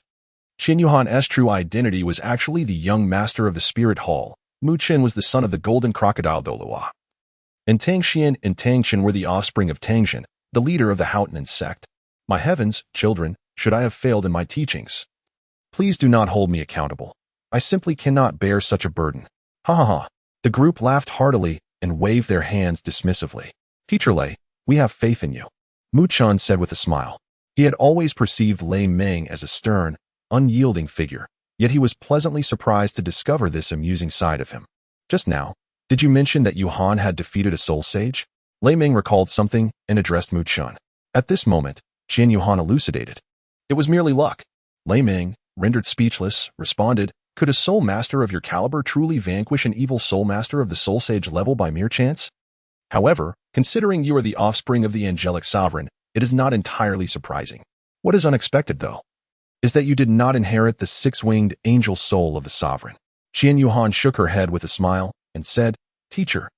Qian Yuhan's true identity was actually the young master of the Spirit Hall. Mu Chen was the son of the golden crocodile Douluo. And Tang Xian and Tang Chen were the offspring of Tang Xian, the leader of the Hautian sect. My heavens, children, should I have failed in my teachings? Please do not hold me accountable. I simply cannot bear such a burden. Ha ha ha. The group laughed heartily and waved their hands dismissively. Teacher Lei, we have faith in you. Mu Chen said with a smile. He had always perceived Lei Ming as a stern, unyielding figure, yet he was pleasantly surprised to discover this amusing side of him. Just now, did you mention that Yuhan had defeated a soul sage? Lei Ming recalled something and addressed Mu Chen. At this moment, Qian Yuhan elucidated. It was merely luck. Lei Ming, rendered speechless, responded, Could a soul master of your caliber truly vanquish an evil soul master of the soul sage level by mere chance? However, considering you are the offspring of the angelic sovereign, it is not entirely surprising. What is unexpected, though, is that you did not inherit the six-winged angel soul of the sovereign. Qian Yuhan shook her head with a smile and said, Teacher,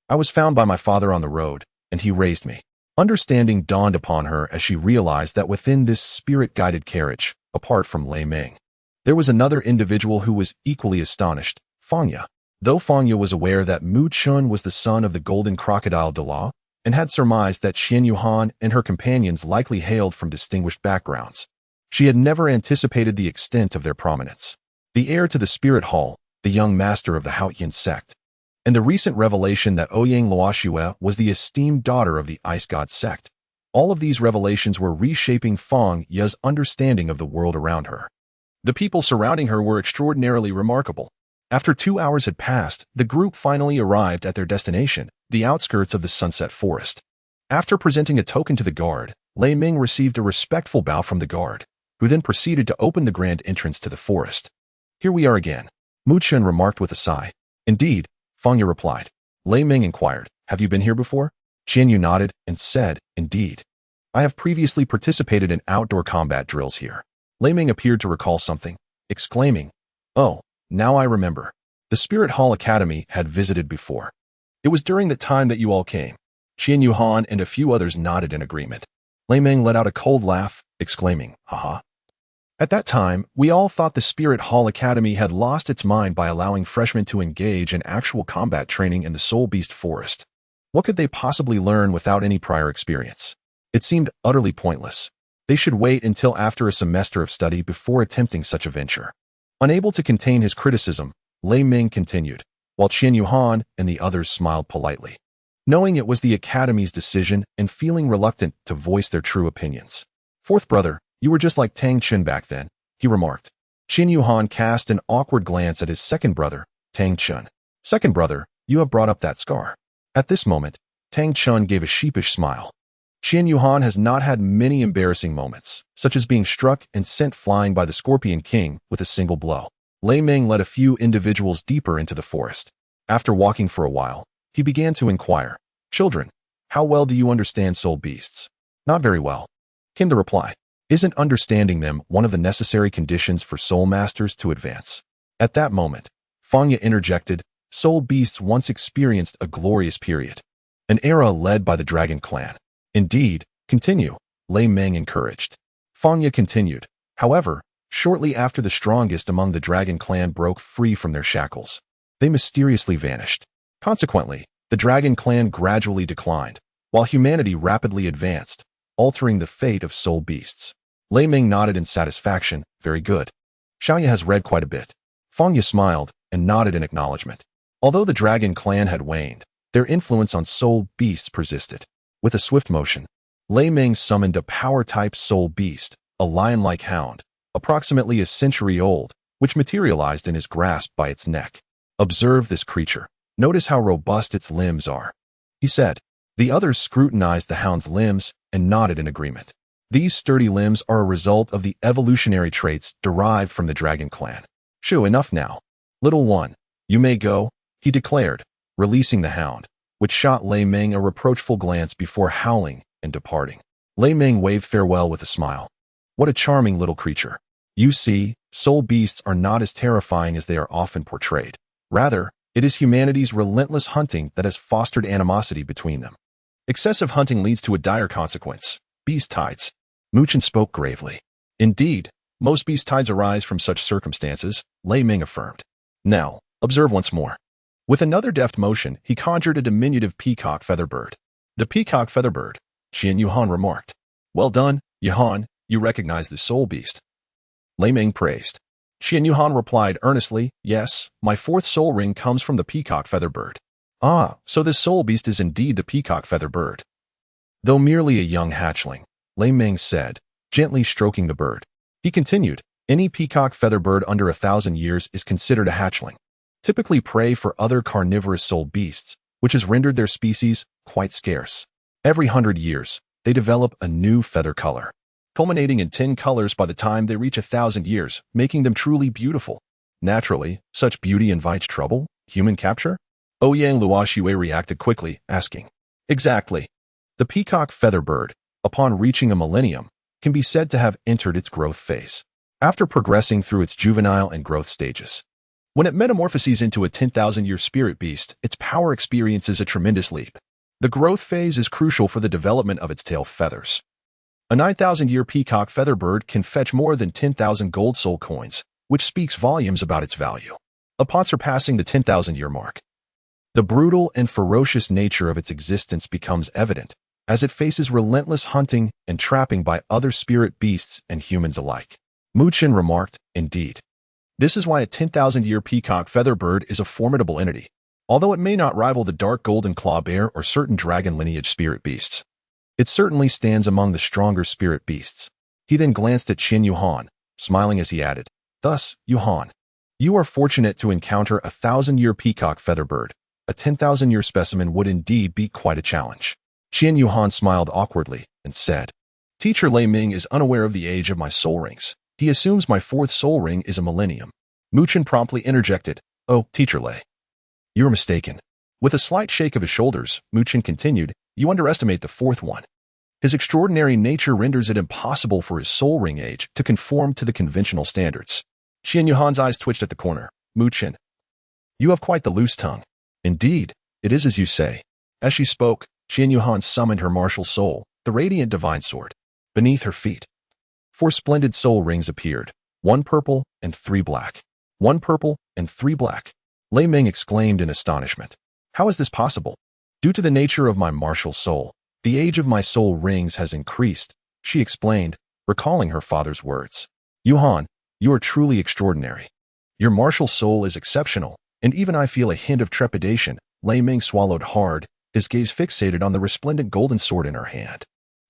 I was found by my father on the road, and he raised me. Understanding dawned upon her as she realized that within this spirit-guided carriage, apart from Lei Ming, there was another individual who was equally astonished, Fangya. Though Fangya was aware that Mu Chen was the son of the golden crocodile Douluo, and had surmised that Qian Yuhan and her companions likely hailed from distinguished backgrounds, she had never anticipated the extent of their prominence. The heir to the Spirit Hall, the young master of the Hautian sect, and the recent revelation that Ouyang Luoxue was the esteemed daughter of the Ice God sect. All of these revelations were reshaping Fang Ya's understanding of the world around her. The people surrounding her were extraordinarily remarkable. After 2 hours had passed, the group finally arrived at their destination, the outskirts of the Sunset Forest. After presenting a token to the guard, Lei Ming received a respectful bow from the guard, who then proceeded to open the grand entrance to the forest. Here we are again, Mu Chen remarked with a sigh. Indeed, Fangya replied. Lei Ming inquired, Have you been here before? Qian Yu nodded and said, Indeed. I have previously participated in outdoor combat drills here. Lei Ming appeared to recall something, exclaiming, Oh, now I remember. The Spirit Hall Academy had visited before. It was during that time that you all came. Qian Yuhan and a few others nodded in agreement. Lei Ming let out a cold laugh, exclaiming, haha. At that time, we all thought the Spirit Hall Academy had lost its mind by allowing freshmen to engage in actual combat training in the Soul Beast Forest. What could they possibly learn without any prior experience? It seemed utterly pointless. They should wait until after a semester of study before attempting such a venture. Unable to contain his criticism, Lei Ming continued, while Qian Yuhan and the others smiled politely, knowing it was the Academy's decision and feeling reluctant to voice their true opinions. Fourth brother, you were just like Tang Chun back then, he remarked. Qian Yuhan cast an awkward glance at his second brother, Tang Chun. Second brother, you have brought up that scar. At this moment, Tang Chun gave a sheepish smile. Qian Yuhan has not had many embarrassing moments, such as being struck and sent flying by the Scorpion King with a single blow. Lei Ming led a few individuals deeper into the forest. After walking for a while, he began to inquire, children, how well do you understand soul beasts? Not very well, came the reply. Isn't understanding them one of the necessary conditions for soul masters to advance? At that moment, Fangya interjected, soul beasts once experienced a glorious period, an era led by the Dragon Clan. Indeed, continue, Lei Ming encouraged. Fangya continued, however, shortly after the strongest among the Dragon Clan broke free from their shackles, they mysteriously vanished. Consequently, the Dragon Clan gradually declined, while humanity rapidly advanced, altering the fate of soul beasts. Lei Ming nodded in satisfaction, very good. Xiaoya has read quite a bit. Fangya smiled and nodded in acknowledgement. Although the Dragon Clan had waned, their influence on soul beasts persisted. With a swift motion, Lei Ming summoned a power-type soul beast, a lion-like hound, approximately a century old, which materialized in his grasp by its neck. Observe this creature. Notice how robust its limbs are, he said. The others scrutinized the hound's limbs and nodded in agreement. These sturdy limbs are a result of the evolutionary traits derived from the Dragon Clan. Shoo, enough now. Little one, you may go, he declared, releasing the hound, which shot Lei Ming a reproachful glance before howling and departing. Lei Ming waved farewell with a smile. What a charming little creature. You see, soul beasts are not as terrifying as they are often portrayed. Rather, it is humanity's relentless hunting that has fostered animosity between them. Excessive hunting leads to a dire consequence, beast tides. Muchen spoke gravely. Indeed, most beast tides arise from such circumstances, Lei Ming affirmed. Now, observe once more. With another deft motion, he conjured a diminutive peacock featherbird. The peacock featherbird, Qian Yuhan remarked. Well done, Yuhan, you recognize the soul beast. Lei Ming praised. Qian Yuhan replied earnestly, yes, my fourth soul ring comes from the peacock featherbird. Ah, so this soul beast is indeed the peacock featherbird. Though merely a young hatchling, Lei Ming said, gently stroking the bird. He continued, any peacock featherbird under 1,000 years is considered a hatchling, typically prey for other carnivorous soul beasts, which has rendered their species quite scarce. Every 100 years, they develop a new feather color, culminating in 10 colors by the time they reach 1,000 years, making them truly beautiful. Naturally, such beauty invites trouble, human capture? Ouyang Luoxue reacted quickly, asking. Exactly. The peacock featherbird, upon reaching a millennium, can be said to have entered its growth phase, after progressing through its juvenile and growth stages. When it metamorphoses into a 10,000-year spirit beast, its power experiences a tremendous leap. The growth phase is crucial for the development of its tail feathers. A 9,000-year peacock featherbird can fetch more than 10,000 gold soul coins, which speaks volumes about its value. Upon surpassing the 10,000-year mark, the brutal and ferocious nature of its existence becomes evident, as it faces relentless hunting and trapping by other spirit beasts and humans alike. Muchen remarked, indeed. This is why a 10,000-year peacock featherbird is a formidable entity, although it may not rival the dark golden claw bear or certain dragon lineage spirit beasts. It certainly stands among the stronger spirit beasts. He then glanced at Qian Yuhan, smiling as he added, thus, Yuhan, you are fortunate to encounter a 1,000-year peacock featherbird. A 10,000-year specimen would indeed be quite a challenge. Qian Yuhan smiled awkwardly and said, Teacher Lei Ming is unaware of the age of my soul rings. He assumes my fourth soul ring is a millennium. Muchen promptly interjected, Oh, Teacher Lei. You're mistaken. With a slight shake of his shoulders, Muchen continued, You underestimate the fourth one. His extraordinary nature renders it impossible for his soul ring age to conform to the conventional standards. Qian Yuhan's eyes twitched at the corner. Muchen, you have quite the loose tongue. Indeed, it is as you say. As she spoke, Qian Yuhan summoned her martial soul, the radiant divine sword. Beneath her feet, 4 splendid soul rings appeared, 1 purple and 3 black. 1 purple and 3 black. Lei Ming exclaimed in astonishment. How is this possible? Due to the nature of my martial soul, the age of my soul rings has increased, she explained, recalling her father's words. Yuhan, you are truly extraordinary. Your martial soul is exceptional, and even I feel a hint of trepidation. Lei Ming swallowed hard, his gaze fixated on the resplendent golden sword in her hand.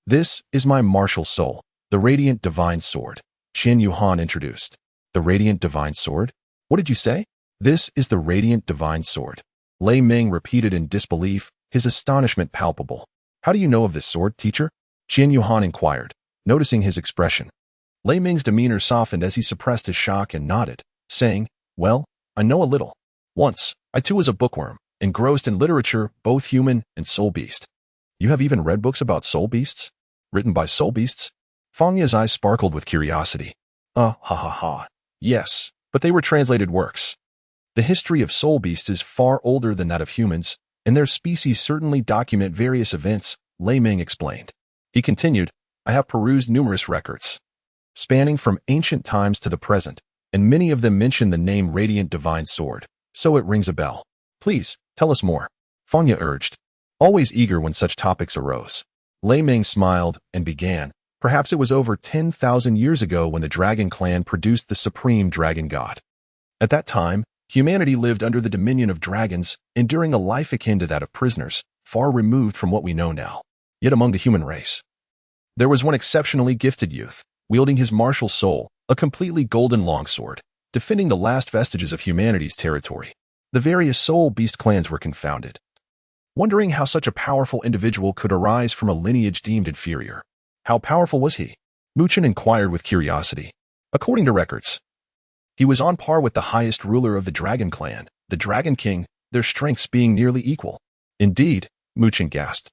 This is my martial soul, the radiant divine sword, Qian Yuhan introduced. The radiant divine sword? What did you say? This is the radiant divine sword. Lei Ming repeated in disbelief, his astonishment palpable. How do you know of this sword, teacher? Qian Yuhan inquired, noticing his expression. Lei Ming's demeanor softened as he suppressed his shock and nodded, saying, well, I know a little. Once, I too was a bookworm, engrossed in literature, both human and soul beast. You have even read books about soul beasts? Written by soul beasts? Fang Ye's eyes sparkled with curiosity. Ha ha ha. Yes, but they were translated works. The history of soul beasts is far older than that of humans, and their species certainly document various events, Lei Ming explained. He continued, I have perused numerous records, spanning from ancient times to the present, and many of them mention the name Radiant Divine Sword, so it rings a bell. Please, tell us more, Fang Ye urged, always eager when such topics arose. Lei Ming smiled and began, perhaps it was over 10,000 years ago when the Dragon Clan produced the supreme dragon god. At that time, humanity lived under the dominion of dragons, enduring a life akin to that of prisoners, far removed from what we know now. Yet among the human race, there was one exceptionally gifted youth, wielding his martial soul, a completely golden longsword, defending the last vestiges of humanity's territory. The various soul beast clans were confounded, wondering how such a powerful individual could arise from a lineage deemed inferior. How powerful was he? Muchen inquired with curiosity. According to records, he was on par with the highest ruler of the Dragon Clan, the Dragon King, their strengths being nearly equal. Indeed, Muchen gasped,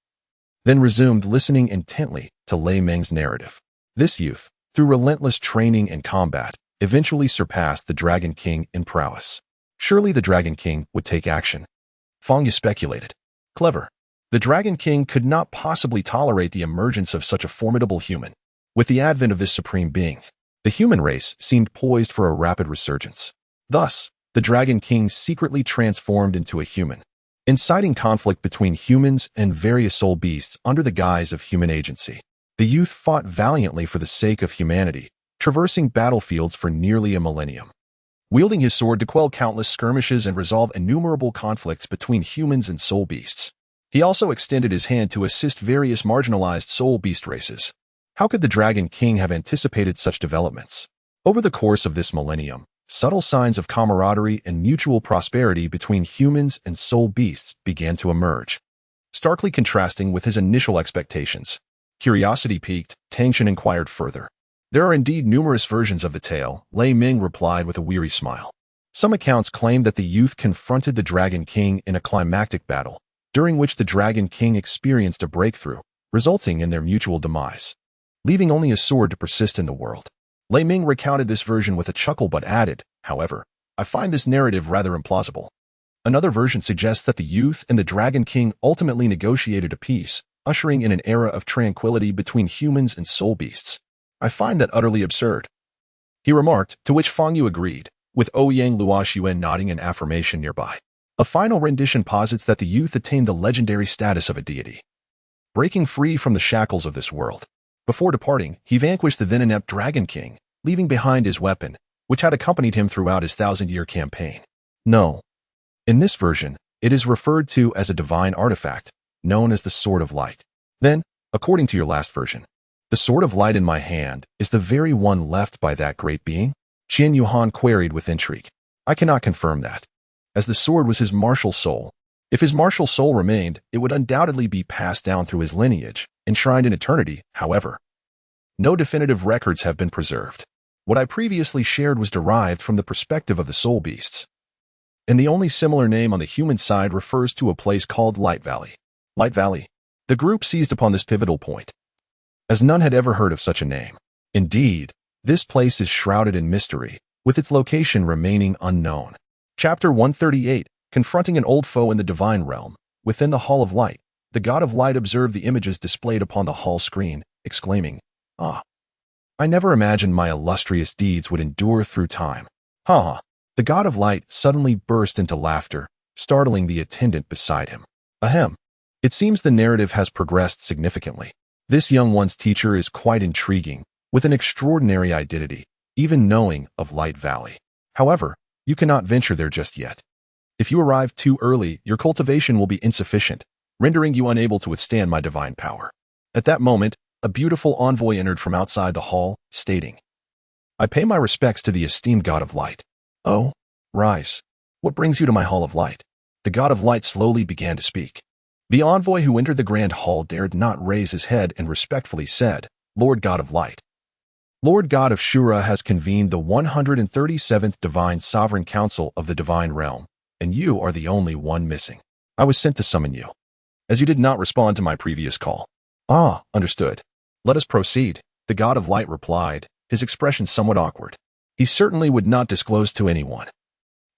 then resumed listening intently to Lei Ming's narrative. This youth, through relentless training and combat, eventually surpassed the Dragon King in prowess. Surely the Dragon King would take action. Fang Ye speculated. Clever. The Dragon King could not possibly tolerate the emergence of such a formidable human. With the advent of this supreme being, the human race seemed poised for a rapid resurgence. Thus, the Dragon King secretly transformed into a human, inciting conflict between humans and various soul beasts under the guise of human agency. The youth fought valiantly for the sake of humanity, traversing battlefields for nearly a millennium, wielding his sword to quell countless skirmishes and resolve innumerable conflicts between humans and soul beasts. He also extended his hand to assist various marginalized soul beast races. How could the Dragon King have anticipated such developments? Over the course of this millennium, subtle signs of camaraderie and mutual prosperity between humans and soul beasts began to emerge, starkly contrasting with his initial expectations. Curiosity piqued, Tang Shen inquired further. There are indeed numerous versions of the tale, Lei Ming replied with a weary smile. Some accounts claim that the youth confronted the Dragon King in a climactic battle, during which the Dragon King experienced a breakthrough, resulting in their mutual demise, leaving only a sword to persist in the world. Lei Ming recounted this version with a chuckle but added, however, I find this narrative rather implausible. Another version suggests that the youth and the Dragon King ultimately negotiated a peace, ushering in an era of tranquility between humans and soul beasts. I find that utterly absurd, he remarked, to which Fang Yu agreed, with Ouyang Luoxuan nodding in affirmation nearby. A final rendition posits that the youth attained the legendary status of a deity, breaking free from the shackles of this world. Before departing, he vanquished the then inept Dragon King, leaving behind his weapon, which had accompanied him throughout his 1,000-year campaign. No. In this version, it is referred to as a divine artifact, known as the Sword of Light. Then, according to your last version, the Sword of Light in my hand is the very one left by that great being? Qian Yuhan queried with intrigue. I cannot confirm that, as the sword was his martial soul. If his martial soul remained, it would undoubtedly be passed down through his lineage, enshrined in eternity, however. No definitive records have been preserved. What I previously shared was derived from the perspective of the soul beasts, and the only similar name on the human side refers to a place called Light Valley. Light Valley. The group seized upon this pivotal point, as none had ever heard of such a name. Indeed, this place is shrouded in mystery, with its location remaining unknown. Chapter 138, Confronting an Old Foe in the Divine Realm. Within the Hall of Light, The god of light observed the images displayed upon the hall screen, exclaiming, "Ah, I never imagined my illustrious deeds would endure through time." Ha ha. The god of light suddenly burst into laughter, startling the attendant beside him. Ahem. It seems the narrative has progressed significantly. This young one's teacher is quite intriguing, with an extraordinary identity, even knowing of Light Valley. However, you cannot venture there just yet. If you arrive too early, your cultivation will be insufficient, rendering you unable to withstand my divine power. At that moment, a beautiful envoy entered from outside the hall, stating, "I pay my respects to the esteemed god of light." "Oh, rise. What brings you to my hall of light?" The god of light slowly began to speak. The envoy who entered the grand hall dared not raise his head and respectfully said, "Lord God of Light, Lord God of Shura has convened the 137th Divine Sovereign Council of the Divine Realm, and you are the only one missing. I was sent to summon you, as you did not respond to my previous call." "Ah, understood. Let us proceed," the God of Light replied, his expression somewhat awkward. He certainly would not disclose to anyone,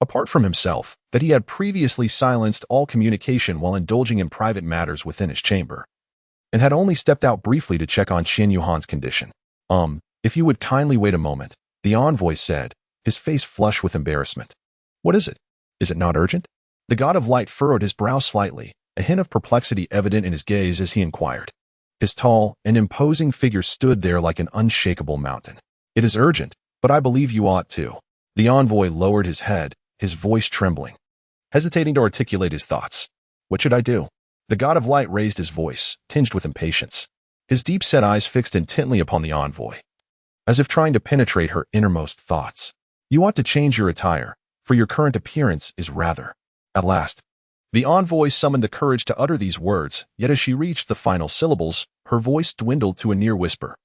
apart from himself, that he had previously silenced all communication while indulging in private matters within his chamber, and had only stepped out briefly to check on Qian Yuhan's condition. If you would kindly wait a moment," the envoy said, his face flushed with embarrassment. "What is it? Is it not urgent?" The god of light furrowed his brow slightly, a hint of perplexity evident in his gaze as he inquired. His tall and imposing figure stood there like an unshakable mountain. "It is urgent, but I believe you ought to." The envoy lowered his head, his voice trembling, hesitating to articulate his thoughts. "What should I do?" The god of light raised his voice, tinged with impatience, his deep-set eyes fixed intently upon the envoy, as if trying to penetrate her innermost thoughts. "You ought to change your attire, for your current appearance is rather—" At last, the envoy summoned the courage to utter these words, yet as she reached the final syllables, her voice dwindled to a near whisper.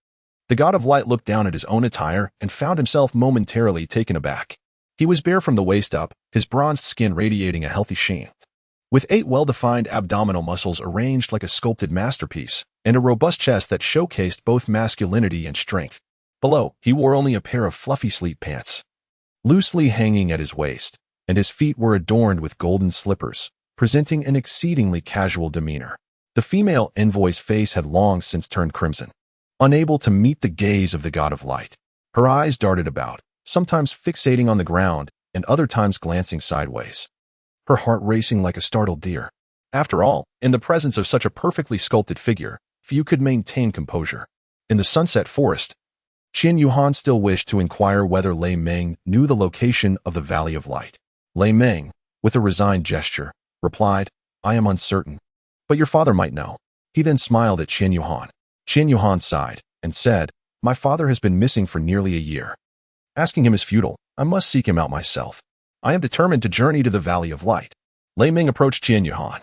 The god of light looked down at his own attire and found himself momentarily taken aback. He was bare from the waist up, his bronzed skin radiating a healthy sheen, with 8 well-defined abdominal muscles arranged like a sculpted masterpiece, and a robust chest that showcased both masculinity and strength. Below, he wore only a pair of fluffy sleep pants, loosely hanging at his waist, and his feet were adorned with golden slippers, presenting an exceedingly casual demeanor. The female envoy's face had long since turned crimson, unable to meet the gaze of the god of light. Her eyes darted about, sometimes fixating on the ground and other times glancing sideways, her heart racing like a startled deer. After all, in the presence of such a perfectly sculpted figure, few could maintain composure. In the sunset forest, Qian Yuhan still wished to inquire whether Lei Meng knew the location of the Valley of Light. Lei Meng, with a resigned gesture, replied, "I am uncertain, but your father might know." He then smiled at Qian Yuhan. Qian Yuhan sighed and said, "My father has been missing for nearly a year. Asking him is futile. I must seek him out myself. I am determined to journey to the Valley of Light." Lei Meng approached Qian Yuhan,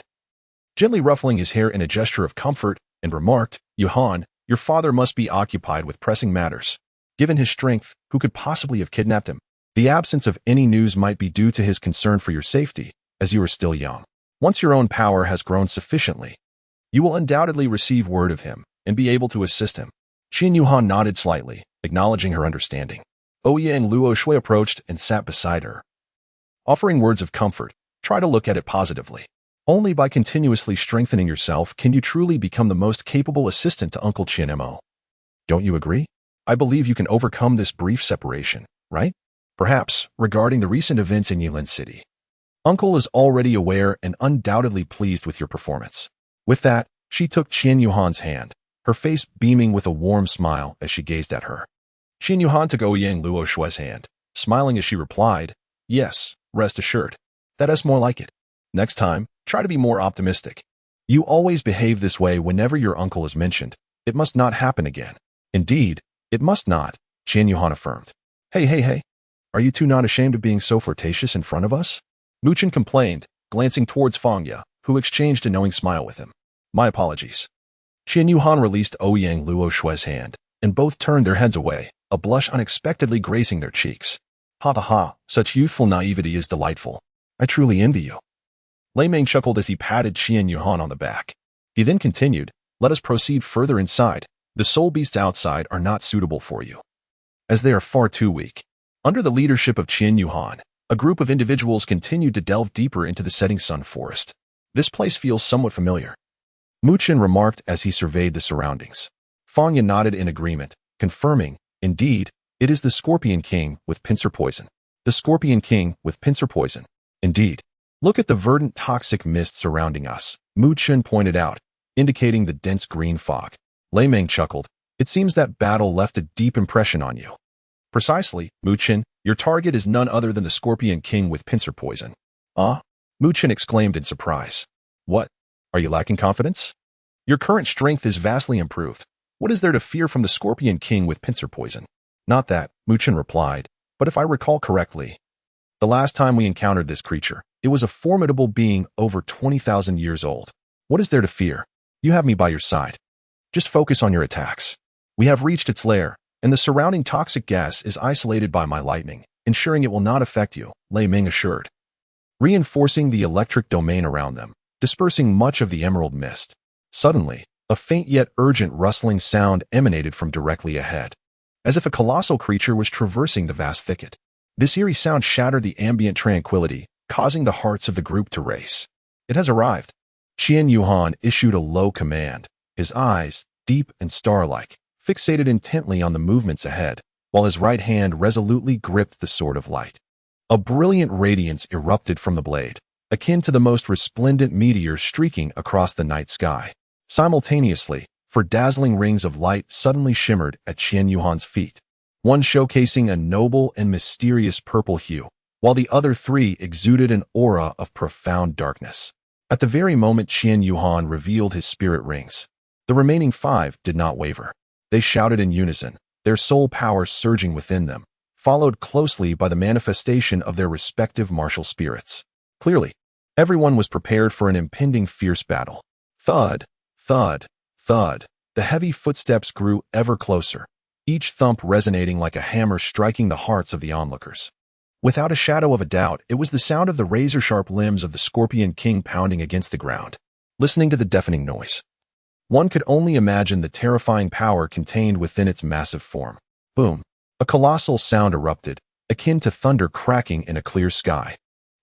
gently ruffling his hair in a gesture of comfort, and remarked, "Yuhan, your father must be occupied with pressing matters. Given his strength, who could possibly have kidnapped him? The absence of any news might be due to his concern for your safety, as you are still young. Once your own power has grown sufficiently, you will undoubtedly receive word of him and be able to assist him." Qian Yuhan nodded slightly, acknowledging her understanding. Oya and Luo Shui approached and sat beside her, offering words of comfort. "Try to look at it positively. Only by continuously strengthening yourself can you truly become the most capable assistant to Uncle Qian Mo. Don't you agree? I believe you can overcome this brief separation, right? Perhaps, regarding the recent events in Yilin City, Uncle is already aware and undoubtedly pleased with your performance." With that, she took Qian Yuhan's hand, her face beaming with a warm smile as she gazed at her. Qian Yuhan took Ouyang Luo Shui's hand, smiling as she replied, "Yes, rest assured. That is more like it. Next time, try to be more optimistic. You always behave this way whenever your uncle is mentioned. It must not happen again." "Indeed, it must not," Qian Yuhan affirmed. Hey. Are you two not ashamed of being so flirtatious in front of us?" Muchen complained, glancing towards Fangya, who exchanged a knowing smile with him. "My apologies." Qian Yuhan released Ouyang Luo Shui's hand, and both turned their heads away, a blush unexpectedly gracing their cheeks. Ha, such youthful naivety is delightful. I truly envy you." Lei Meng chuckled as he patted Qian Yuhan on the back. He then continued, "Let us proceed further inside. The soul beasts outside are not suitable for you, as they are far too weak." Under the leadership of Qian Yuhan, a group of individuals continued to delve deeper into the setting sun forest. "This place feels somewhat familiar. Muchen remarked as he surveyed the surroundings. Fang Yan nodded in agreement, confirming, indeed, it is the Scorpion King with pincer poison. The Scorpion King with pincer poison. Indeed. Look at the verdant toxic mist surrounding us, Mu Chen pointed out, indicating the dense green fog. Lei Meng chuckled. It seems that battle left a deep impression on you. Precisely, Mu Chen. Your target is none other than the Scorpion King with pincer poison. Mu Chen exclaimed in surprise. What? Are you lacking confidence? Your current strength is vastly improved. What is there to fear from the Scorpion King with pincer poison? Not that, Mu Chen replied, but if I recall correctly, the last time we encountered this creature, it was a formidable being over 20,000 years old. What is there to fear? You have me by your side. Just focus on your attacks. We have reached its lair, and the surrounding toxic gas is isolated by my lightning, ensuring it will not affect you, Lei Ming assured. Reinforcing the electric domain around them, dispersing much of the emerald mist. Suddenly, a faint yet urgent rustling sound emanated from directly ahead, as if a colossal creature was traversing the vast thicket. This eerie sound shattered the ambient tranquility, causing the hearts of the group to race. It has arrived. Qian Yuhan issued a low command, his eyes, deep and star-like, fixated intently on the movements ahead, while his right hand resolutely gripped the sword of light. A brilliant radiance erupted from the blade, akin to the most resplendent meteor streaking across the night sky. Simultaneously, four dazzling rings of light suddenly shimmered at Qian Yuhan's feet, one showcasing a noble and mysterious purple hue, while the other three exuded an aura of profound darkness. At the very moment Qian Yuhan revealed his spirit rings, the remaining five did not waver. They shouted in unison, their soul power surging within them, followed closely by the manifestation of their respective martial spirits. Clearly, everyone was prepared for an impending fierce battle. Thud, thud, thud. The heavy footsteps grew ever closer, each thump resonating like a hammer striking the hearts of the onlookers. Without a shadow of a doubt, it was the sound of the razor-sharp limbs of the Scorpion King pounding against the ground. Listening to the deafening noise, one could only imagine the terrifying power contained within its massive form. Boom! A colossal sound erupted, akin to thunder cracking in a clear sky.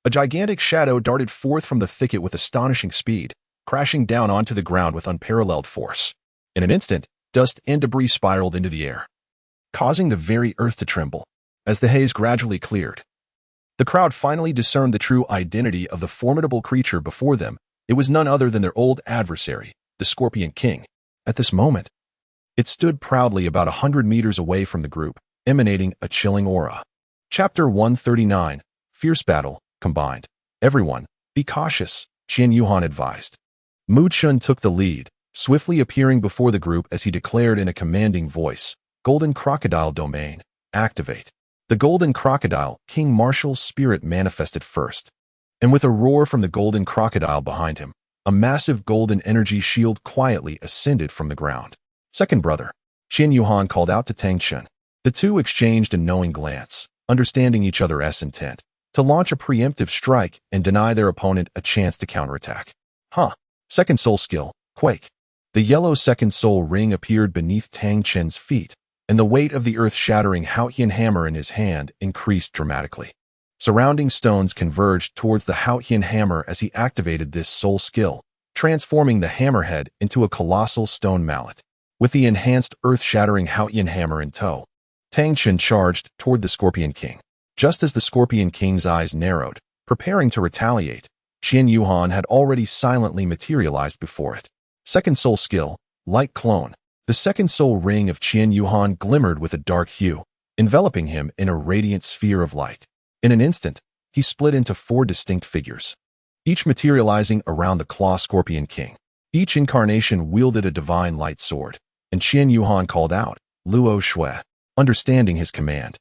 A gigantic shadow darted forth from the thicket with astonishing speed, crashing down onto the ground with unparalleled force. In an instant, dust and debris spiraled into the air, causing the very earth to tremble. As the haze gradually cleared, the crowd finally discerned the true identity of the formidable creature before them. It was none other than their old adversary, the Scorpion King. At this moment, it stood proudly about 100 meters away from the group, emanating a chilling aura. Chapter 139, Fierce Battle, Combined. Everyone, be cautious, Qian Yuhan advised. Mu Chun took the lead, swiftly appearing before the group as he declared in a commanding voice, Golden Crocodile Domain, activate. The Golden Crocodile, King Martial's spirit manifested first, and with a roar from the Golden Crocodile behind him, a massive golden energy shield quietly ascended from the ground. Second brother, Qian Yuhan called out to Tang Chen. The two exchanged a knowing glance, understanding each other's intent, to launch a preemptive strike and deny their opponent a chance to counterattack. Second soul skill, Quake. The yellow second soul ring appeared beneath Tang Chen's feet, and the weight of the earth-shattering Haotian hammer in his hand increased dramatically. Surrounding stones converged towards the Haotian hammer as he activated this soul skill, transforming the hammerhead into a colossal stone mallet. With the enhanced earth-shattering Haotian hammer in tow, Tang Chen charged toward the Scorpion King. Just as the Scorpion King's eyes narrowed, preparing to retaliate, Qian Yuhan had already silently materialized before it. Second soul skill, Light Clone. The second soul ring of Qian Yuhan glimmered with a dark hue, enveloping him in a radiant sphere of light. In an instant, he split into four distinct figures, each materializing around the Claw Scorpion King. Each incarnation wielded a divine light sword, and Qian Yuhan called out, Luo Shui. Understanding his command,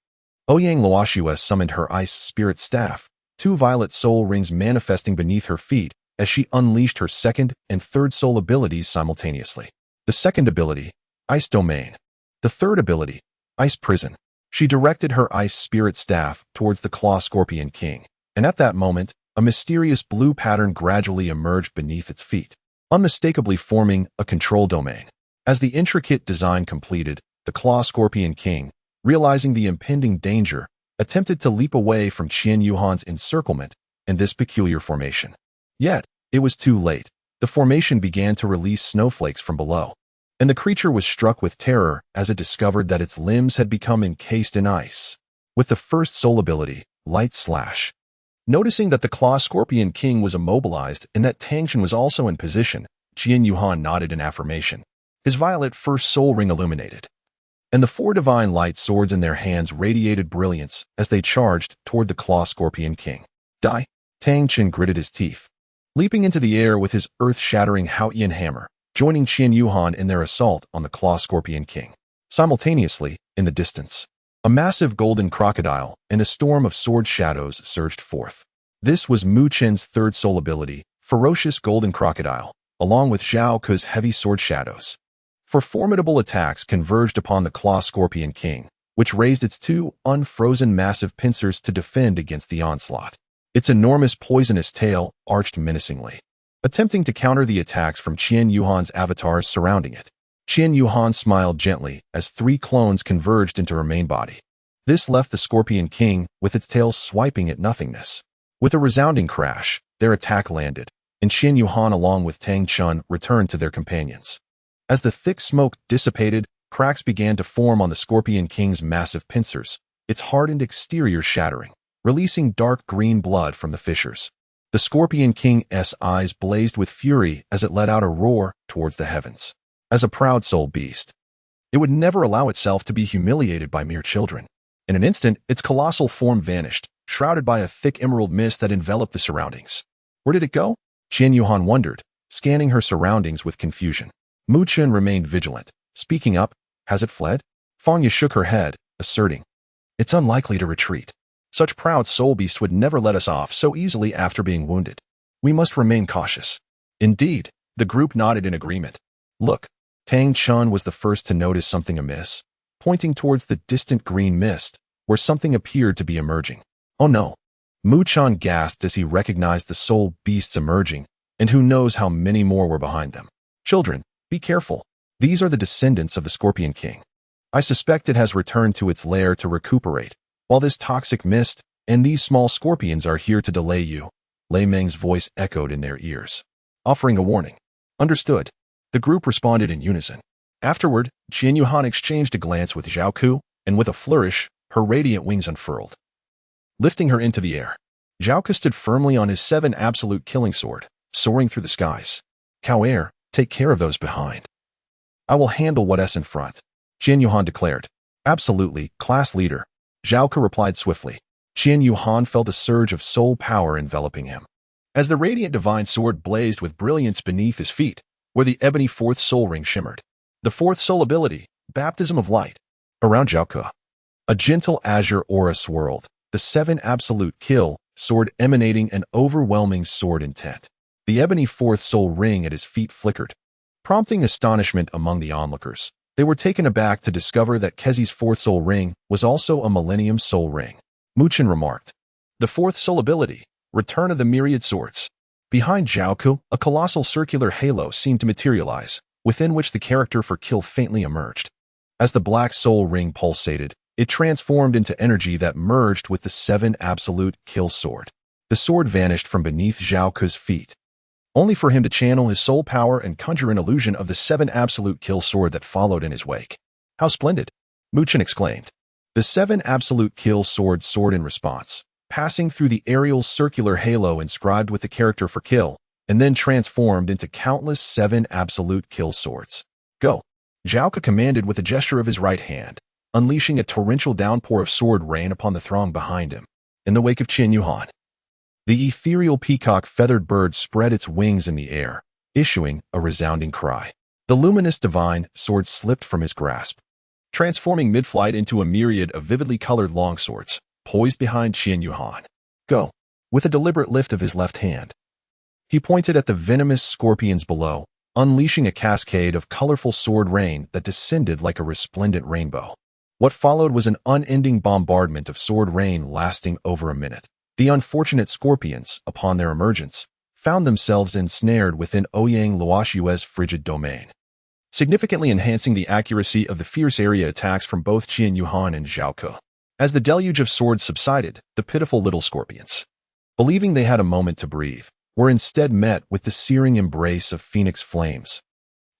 Ouyang Luoxue summoned her ice spirit staff, two violet soul rings manifesting beneath her feet as she unleashed her second and third soul abilities simultaneously. The second ability, Ice Domain. The third ability, Ice Prison. She directed her ice spirit staff towards the Claw Scorpion King, and at that moment, a mysterious blue pattern gradually emerged beneath its feet, unmistakably forming a control domain. As the intricate design completed, the Claw Scorpion King, realizing the impending danger, attempted to leap away from Qian Yuhan's encirclement and this peculiar formation. Yet, it was too late. The formation began to release snowflakes from below, and the creature was struck with terror as it discovered that its limbs had become encased in ice. With the first soul ability, Light Slash. Noticing that the Claw Scorpion King was immobilized and that Tangchen was also in position, Qian Yuhan nodded in affirmation. His violet first soul ring illuminated, and the 4 divine light swords in their hands radiated brilliance as they charged toward the Claw Scorpion King. Die! Tangchen gritted his teeth, leaping into the air with his earth-shattering Haoyan hammer, joining Qian Yuhan in their assault on the Claw Scorpion King. Simultaneously, in the distance, a massive golden crocodile and a storm of sword shadows surged forth. This was Mu Chen's third soul ability, Ferocious Golden Crocodile, along with Zhao Ke's heavy sword shadows. For formidable attacks converged upon the Claw Scorpion King, which raised its 2 unfrozen massive pincers to defend against the onslaught. Its enormous poisonous tail arched menacingly, attempting to counter the attacks from Qian Yuhan's avatars surrounding it. Qian Yuhan smiled gently as 3 clones converged into her main body. This left the Scorpion King with its tail swiping at nothingness. With a resounding crash, their attack landed, and Qian Yuhan along with Tang Chun returned to their companions. As the thick smoke dissipated, cracks began to form on the Scorpion King's massive pincers, its hardened exterior shattering, releasing dark green blood from the fissures. The Scorpion King's eyes blazed with fury as it let out a roar towards the heavens. As a proud soul beast, it would never allow itself to be humiliated by mere children. In an instant, its colossal form vanished, shrouded by a thick emerald mist that enveloped the surroundings. Where did it go? Qian Yuhan wondered, scanning her surroundings with confusion. Mu Chen remained vigilant, speaking up. Has it fled? Fangya shook her head, asserting, it's unlikely to retreat. Such proud soul beasts would never let us off so easily after being wounded. We must remain cautious. Indeed, the group nodded in agreement. Look, Tang Chun was the first to notice something amiss, pointing towards the distant green mist, where something appeared to be emerging. Oh no! Mu Chan gasped as he recognized the soul beasts emerging, and who knows how many more were behind them. Children, be careful. These are the descendants of the Scorpion King. I suspect it has returned to its lair to recuperate, while this toxic mist and these small scorpions are here to delay you. Lei Meng's voice echoed in their ears, offering a warning. Understood. The group responded in unison. Afterward, Qian Yuhan exchanged a glance with Zhao Ke, and with a flourish, her radiant wings unfurled, lifting her into the air. Zhao Ke stood firmly on his 7 absolute killing sword, soaring through the skies. Cao Er, take care of those behind. I will handle what's in front, Qian Yuhan declared. Absolutely, class leader, Zhao Ke replied swiftly. Qian Yuhan felt a surge of soul power enveloping him, as the radiant divine sword blazed with brilliance beneath his feet, where the ebony 4th soul ring shimmered. The 4th soul ability, Baptism of Light. Around Zhao Ke, a gentle azure aura swirled, the 7 absolute kill sword emanating an overwhelming sword intent. The ebony 4th soul ring at his feet flickered, prompting astonishment among the onlookers. They were taken aback to discover that Kezi's 4th soul ring was also a Millennium soul ring. Mu Chen remarked, the 4th soul ability, Return of the Myriad Swords. Behind Zhao Ke, a colossal circular halo seemed to materialize, within which the character for kill faintly emerged. As the black soul ring pulsated, it transformed into energy that merged with the 7 absolute kill sword. The sword vanished from beneath Zhao Ke's feet, only for him to channel his soul power and conjure an illusion of the 7 absolute kill sword that followed in his wake. How splendid! Mu Chen exclaimed. The 7 absolute kill sword soared in response, passing through the aerial circular halo inscribed with the character for kill, and then transformed into countless 7 absolute kill swords. Go! Zhao Ke commanded with a gesture of his right hand, unleashing a torrential downpour of sword rain upon the throng behind him. In the wake of Qian Yuhan, the ethereal peacock-feathered bird spread its wings in the air, issuing a resounding cry. The luminous divine sword slipped from his grasp, transforming mid-flight into a myriad of vividly colored longswords, poised behind Qian Yuhan. Go! With a deliberate lift of his left hand, he pointed at the venomous scorpions below, unleashing a cascade of colorful sword rain that descended like a resplendent rainbow. What followed was an unending bombardment of sword rain lasting over a minute. The unfortunate scorpions, upon their emergence, found themselves ensnared within Ouyang Luoshue's frigid domain, significantly enhancing the accuracy of the fierce area attacks from both Qian Yuhan and Zhao Ke. As the deluge of swords subsided, the pitiful little scorpions, believing they had a moment to breathe, were instead met with the searing embrace of phoenix flames.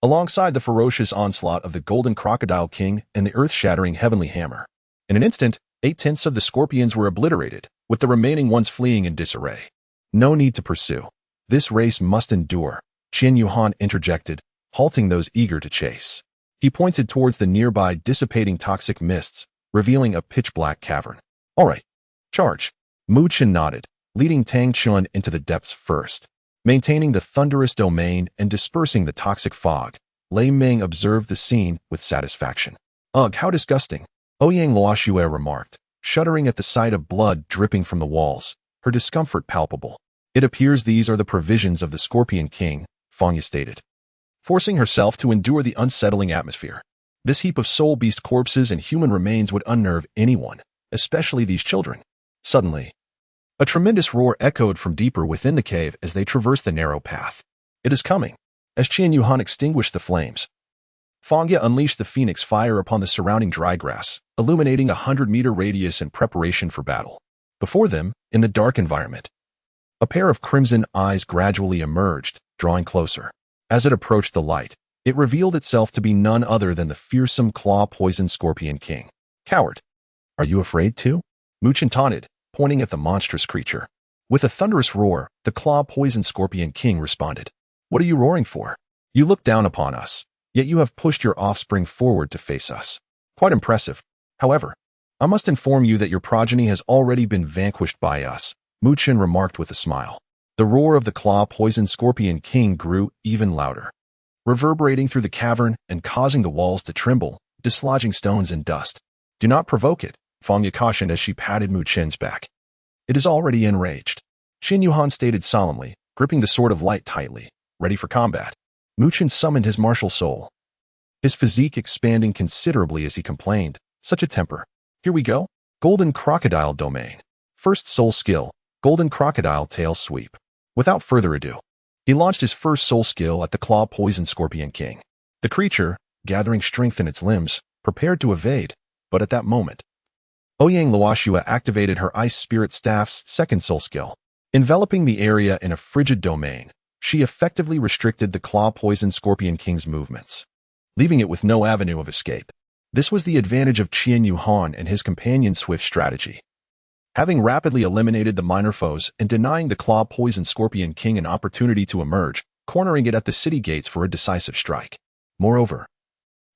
Alongside the ferocious onslaught of the Golden Crocodile King and the earth-shattering Heavenly Hammer. In an instant, 8/10 of the scorpions were obliterated, with the remaining ones fleeing in disarray. No need to pursue. This race must endure, Qian Yuhan interjected, halting those eager to chase. He pointed towards the nearby dissipating toxic mists, revealing a pitch-black cavern. All right, charge. Mu Chen nodded, leading Tang Chun into the depths first. Maintaining the thunderous domain and dispersing the toxic fog, Lei Ming observed the scene with satisfaction. Ugh, how disgusting, Ouyang Luoxue remarked, shuddering at the sight of blood dripping from the walls, her discomfort palpable. It appears these are the provisions of the Scorpion King, Fangya stated, forcing herself to endure the unsettling atmosphere. This heap of soul beast corpses and human remains would unnerve anyone, especially these children. Suddenly, a tremendous roar echoed from deeper within the cave as they traversed the narrow path. It is coming. As Qian Yuhan extinguished the flames, Fangya unleashed the phoenix fire upon the surrounding dry grass, illuminating a 100-meter radius in preparation for battle. Before them, in the dark environment, a pair of crimson eyes gradually emerged, drawing closer. As it approached the light, it revealed itself to be none other than the fearsome claw-poisoned Scorpion King. Coward! Are you afraid too? Mu Chen taunted, pointing at the monstrous creature. With a thunderous roar, the claw-poisoned Scorpion King responded. What are you roaring for? You look down upon us, yet you have pushed your offspring forward to face us. Quite impressive. However, I must inform you that your progeny has already been vanquished by us, Mu Chen remarked with a smile. The roar of the claw-poisoned Scorpion King grew even louder, reverberating through the cavern and causing the walls to tremble, dislodging stones and dust. Do not provoke it, Fangya cautioned as she patted Mu Chen's back. It is already enraged, Qian Yuhan stated solemnly, gripping the Sword of Light tightly, ready for combat. Mu Chen summoned his martial soul, his physique expanding considerably as he complained, such a temper. Here we go. Golden Crocodile Domain. First soul skill, Golden Crocodile Tail Sweep. Without further ado, he launched his first soul skill at the claw-poisoned Scorpion King. The creature, gathering strength in its limbs, prepared to evade, but at that moment, Ouyang Luoxue activated her Ice Spirit Staff's second soul skill. Enveloping the area in a frigid domain, she effectively restricted the claw-poisoned Scorpion King's movements, leaving it with no avenue of escape. This was the advantage of Qian Yuhan and his companion's swift strategy. Having rapidly eliminated the minor foes and denying the claw-poisoned Scorpion King an opportunity to emerge, cornering it at the city gates for a decisive strike. Moreover,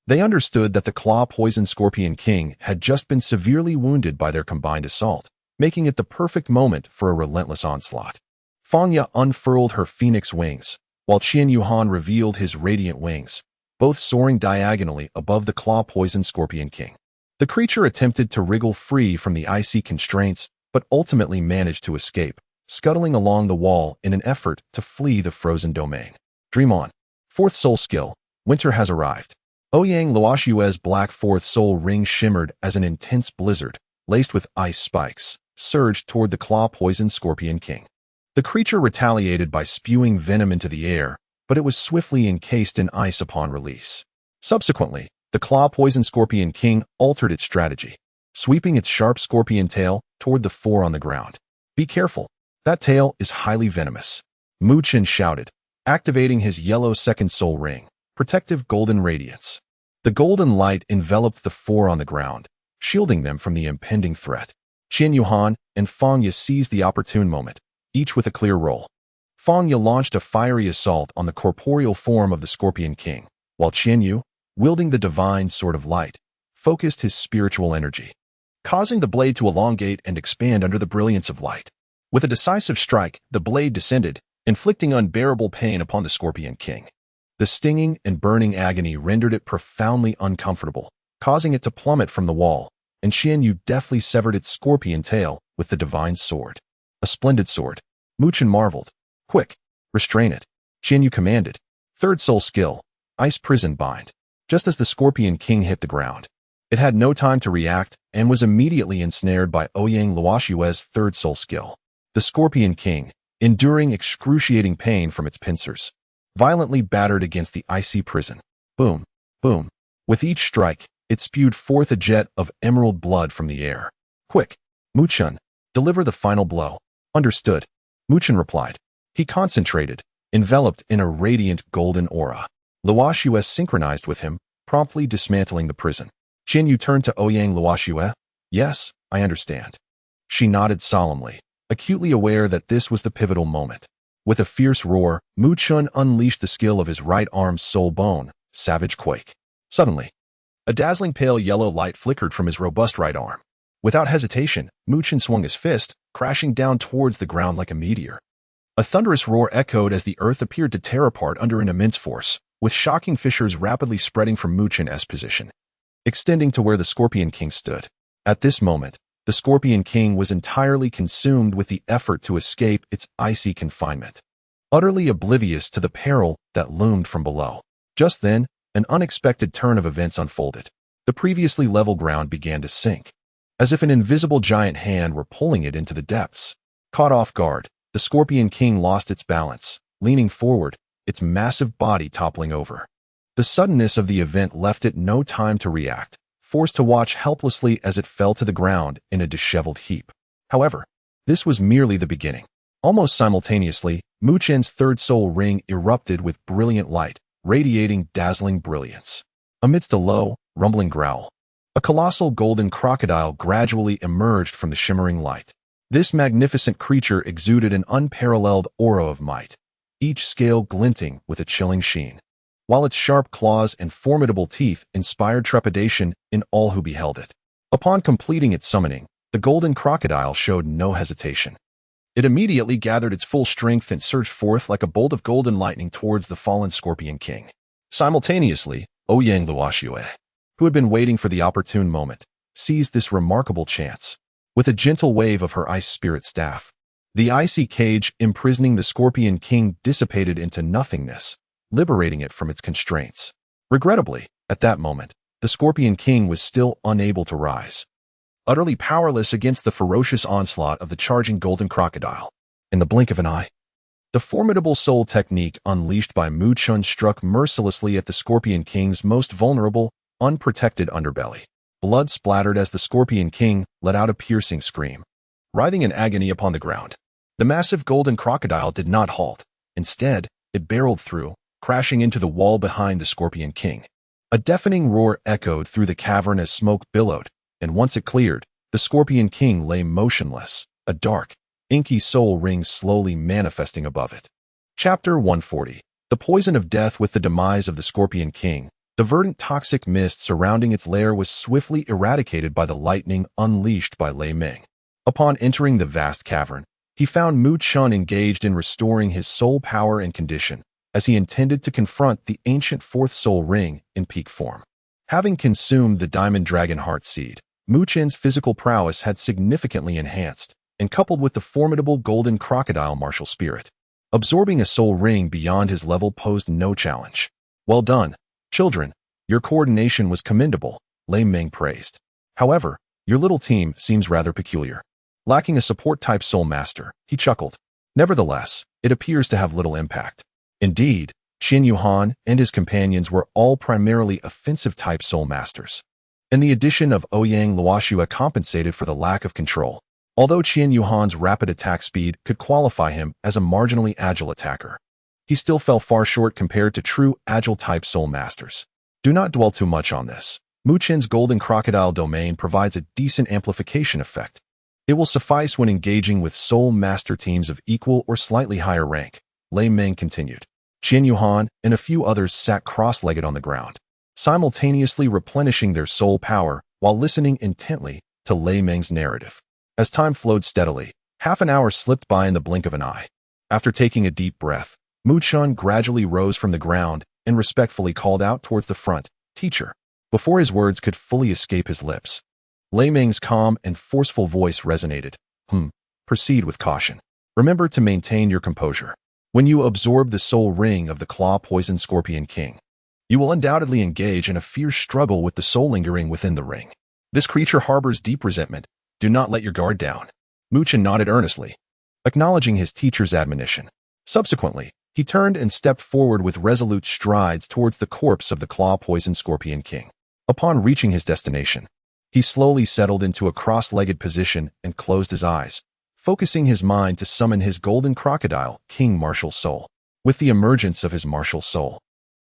they understood that the claw-poisoned Scorpion King had just been severely wounded by their combined assault, making it the perfect moment for a relentless onslaught. Fangya unfurled her phoenix wings, while Qian Yuhan revealed his radiant wings, both soaring diagonally above the claw-poisoned Scorpion King. The creature attempted to wriggle free from the icy constraints, but ultimately managed to escape, scuttling along the wall in an effort to flee the frozen domain. Dream on. Fourth soul skill. Winter has arrived. Ouyang Luoxue's black fourth soul ring shimmered as an intense blizzard, laced with ice spikes, surged toward the claw-poisoned Scorpion King. The creature retaliated by spewing venom into the air, but it was swiftly encased in ice upon release. Subsequently, the claw-poisoned Scorpion King altered its strategy, sweeping its sharp scorpion tail toward the four on the ground. Be careful. That tail is highly venomous, Mu Chen shouted, activating his yellow second soul ring, protective golden radiance. The golden light enveloped the four on the ground, shielding them from the impending threat. Qian Yuhan and Fangya seized the opportune moment, each with a clear roll. Fangya launched a fiery assault on the corporeal form of the Scorpion King, while Qian Yu, wielding the divine Sword of Light, focused his spiritual energy, causing the blade to elongate and expand under the brilliance of light. With a decisive strike, the blade descended, inflicting unbearable pain upon the Scorpion King. The stinging and burning agony rendered it profoundly uncomfortable, causing it to plummet from the wall, and Qian Yu deftly severed its scorpion tail with the divine sword. A splendid sword, Mu Chen marveled. Quick, restrain it, Qian Yu commanded. Third soul skill, Ice Prison Bind. Just as the Scorpion King hit the ground, it had no time to react and was immediately ensnared by Ouyang Luoxue's third soul skill. The Scorpion King, enduring excruciating pain from its pincers, violently battered against the icy prison. Boom, boom. With each strike, it spewed forth a jet of emerald blood from the air. Quick, Mu Chen, deliver the final blow. Understood, Mu Chen replied. He concentrated, enveloped in a radiant golden aura. Luoxue synchronized with him, promptly dismantling the prison. Qin Yu turned to Ouyang Luoxue. Yes, I understand. She nodded solemnly, acutely aware that this was the pivotal moment. With a fierce roar, Mu Chun unleashed the skill of his right arm's soul bone, Savage Quake. Suddenly, a dazzling pale yellow light flickered from his robust right arm. Without hesitation, Mu Chun swung his fist, crashing down towards the ground like a meteor. A thunderous roar echoed as the earth appeared to tear apart under an immense force, with shocking fissures rapidly spreading from Mu Chun's position, extending to where the Scorpion King stood. At this moment, the Scorpion King was entirely consumed with the effort to escape its icy confinement, utterly oblivious to the peril that loomed from below. Just then, an unexpected turn of events unfolded. The previously level ground began to sink, as if an invisible giant hand were pulling it into the depths. Caught off guard, the Scorpion King lost its balance, leaning forward, its massive body toppling over. The suddenness of the event left it no time to react, forced to watch helplessly as it fell to the ground in a disheveled heap. However, this was merely the beginning. Almost simultaneously, Mu Chen's third soul ring erupted with brilliant light, radiating dazzling brilliance. Amidst a low, rumbling growl, a colossal golden crocodile gradually emerged from the shimmering light. This magnificent creature exuded an unparalleled aura of might, each scale glinting with a chilling sheen, while its sharp claws and formidable teeth inspired trepidation in all who beheld it. Upon completing its summoning, the golden crocodile showed no hesitation. It immediately gathered its full strength and surged forth like a bolt of golden lightning towards the fallen Scorpion King. Simultaneously, Ouyang Luoxue, who had been waiting for the opportune moment, seized this remarkable chance. With a gentle wave of her ice spirit staff, the icy cage imprisoning the Scorpion King dissipated into nothingness, liberating it from its constraints. Regrettably, at that moment, the Scorpion King was still unable to rise, utterly powerless against the ferocious onslaught of the charging golden crocodile. In the blink of an eye, the formidable soul technique unleashed by Mu Chun struck mercilessly at the Scorpion King's most vulnerable, unprotected underbelly. Blood splattered as the Scorpion King let out a piercing scream, writhing in agony upon the ground. The massive golden crocodile did not halt. Instead, it barreled through, crashing into the wall behind the Scorpion King. A deafening roar echoed through the cavern as smoke billowed, and once it cleared, the Scorpion King lay motionless, a dark, inky soul ring slowly manifesting above it. Chapter 140. The poison of death. With the demise of the Scorpion King, the verdant toxic mist surrounding its lair was swiftly eradicated by the lightning unleashed by Lei Ming. Upon entering the vast cavern, he found Mu Chun engaged in restoring his soul power and condition, as he intended to confront the ancient fourth soul ring in peak form. Having consumed the Diamond Dragon Heart Seed, Mu Chun's physical prowess had significantly enhanced, and coupled with the formidable golden crocodile martial spirit, absorbing a soul ring beyond his level posed no challenge. Well done, children. Your coordination was commendable, Lei Ming praised. However, your little team seems rather peculiar. Lacking a support-type soul master, he chuckled. Nevertheless, it appears to have little impact. Indeed, Qian Yuhan and his companions were all primarily offensive-type soul masters, and the addition of Ouyang Luoxue compensated for the lack of control. Although Qian Yuhan's rapid attack speed could qualify him as a marginally agile attacker, he still fell far short compared to true agile-type soul masters. Do not dwell too much on this. Mu Chun's golden crocodile domain provides a decent amplification effect. It will suffice when engaging with soul master teams of equal or slightly higher rank, Lei Ming continued. Qian Yuhan and a few others sat cross-legged on the ground, simultaneously replenishing their soul power while listening intently to Lei Ming's narrative. As time flowed steadily, half an hour slipped by in the blink of an eye. After taking a deep breath, Mu Chun gradually rose from the ground and respectfully called out towards the front, "Teacher." Before his words could fully escape his lips, Lei Ming's calm and forceful voice resonated. Proceed with caution. Remember to maintain your composure. When you absorb the soul ring of the claw-poisoned Scorpion King, you will undoubtedly engage in a fierce struggle with the soul lingering within the ring. This creature harbors deep resentment. Do not let your guard down. Mu Chun nodded earnestly, acknowledging his teacher's admonition. Subsequently, he turned and stepped forward with resolute strides towards the corpse of the claw-poisoned Scorpion King. Upon reaching his destination, he slowly settled into a cross-legged position and closed his eyes, focusing his mind to summon his golden crocodile, King Martial Soul. With the emergence of his martial soul,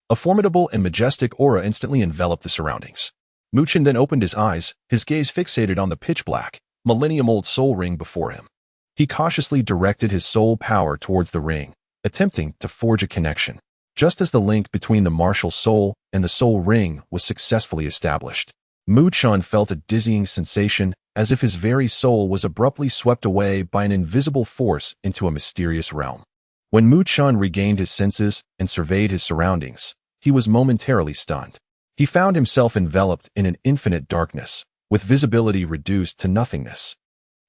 a formidable and majestic aura instantly enveloped the surroundings. Muchen then opened his eyes, his gaze fixated on the pitch-black, millennium-old soul ring before him. He cautiously directed his soul power towards the ring, attempting to forge a connection. Just as the link between the martial soul and the soul ring was successfully established, Muchen felt a dizzying sensation as if his very soul was abruptly swept away by an invisible force into a mysterious realm. When Muchen regained his senses and surveyed his surroundings, he was momentarily stunned. He found himself enveloped in an infinite darkness, with visibility reduced to nothingness,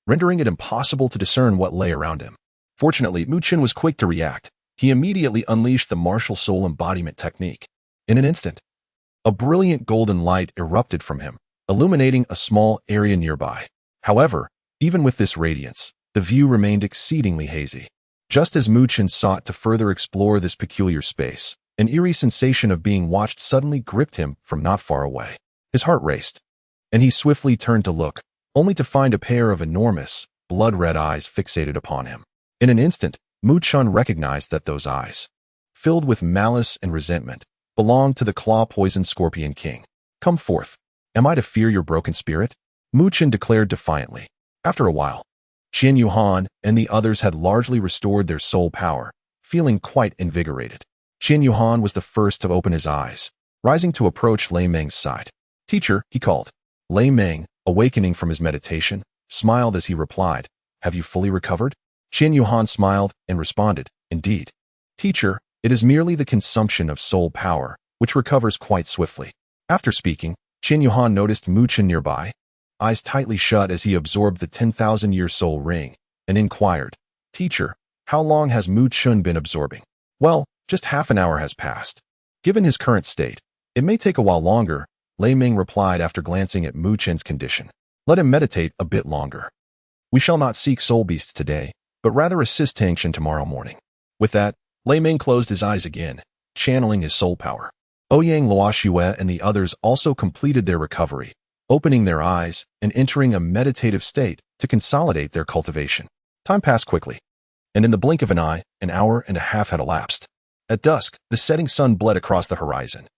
rendering it impossible to discern what lay around him. Fortunately, Muchen was quick to react. He immediately unleashed the martial soul embodiment technique. In an instant, a brilliant golden light erupted from him, illuminating a small area nearby. However, even with this radiance, the view remained exceedingly hazy. Just as Muchen sought to further explore this peculiar space, an eerie sensation of being watched suddenly gripped him from not far away. His heart raced, and he swiftly turned to look, only to find a pair of enormous, blood-red eyes fixated upon him. In an instant, Muchen recognized that those eyes, filled with malice and resentment, belonged to the claw-poisoned Scorpion King. "Come forth. Am I to fear your broken spirit?" Muchen declared defiantly. After a while, Qian Yuhan and the others had largely restored their soul power, feeling quite invigorated. Qian Yuhan was the first to open his eyes, rising to approach Lei Meng's side. "Teacher," he called. Lei Meng, awakening from his meditation, smiled as he replied, "Have you fully recovered?" Qian Yuhan smiled and responded, "Indeed. Teacher, it is merely the consumption of soul power, which recovers quite swiftly." After speaking, Qian Yuhan noticed Muchen nearby, eyes tightly shut as he absorbed the 10,000-year soul ring, and inquired, "Teacher, how long has Muchen been absorbing?" "Well, just half an hour has passed. Given his current state, it may take a while longer," Lei Ming replied after glancing at Muchen's condition. "Let him meditate a bit longer. We shall not seek soul beasts today, but rather assist Tangshan tomorrow morning." With that, Lei Ming closed his eyes again, channeling his soul power. Ouyang Luoxue and the others also completed their recovery, opening their eyes and entering a meditative state to consolidate their cultivation. Time passed quickly, and in the blink of an eye, an hour and a half had elapsed. At dusk, the setting sun bled across the horizon,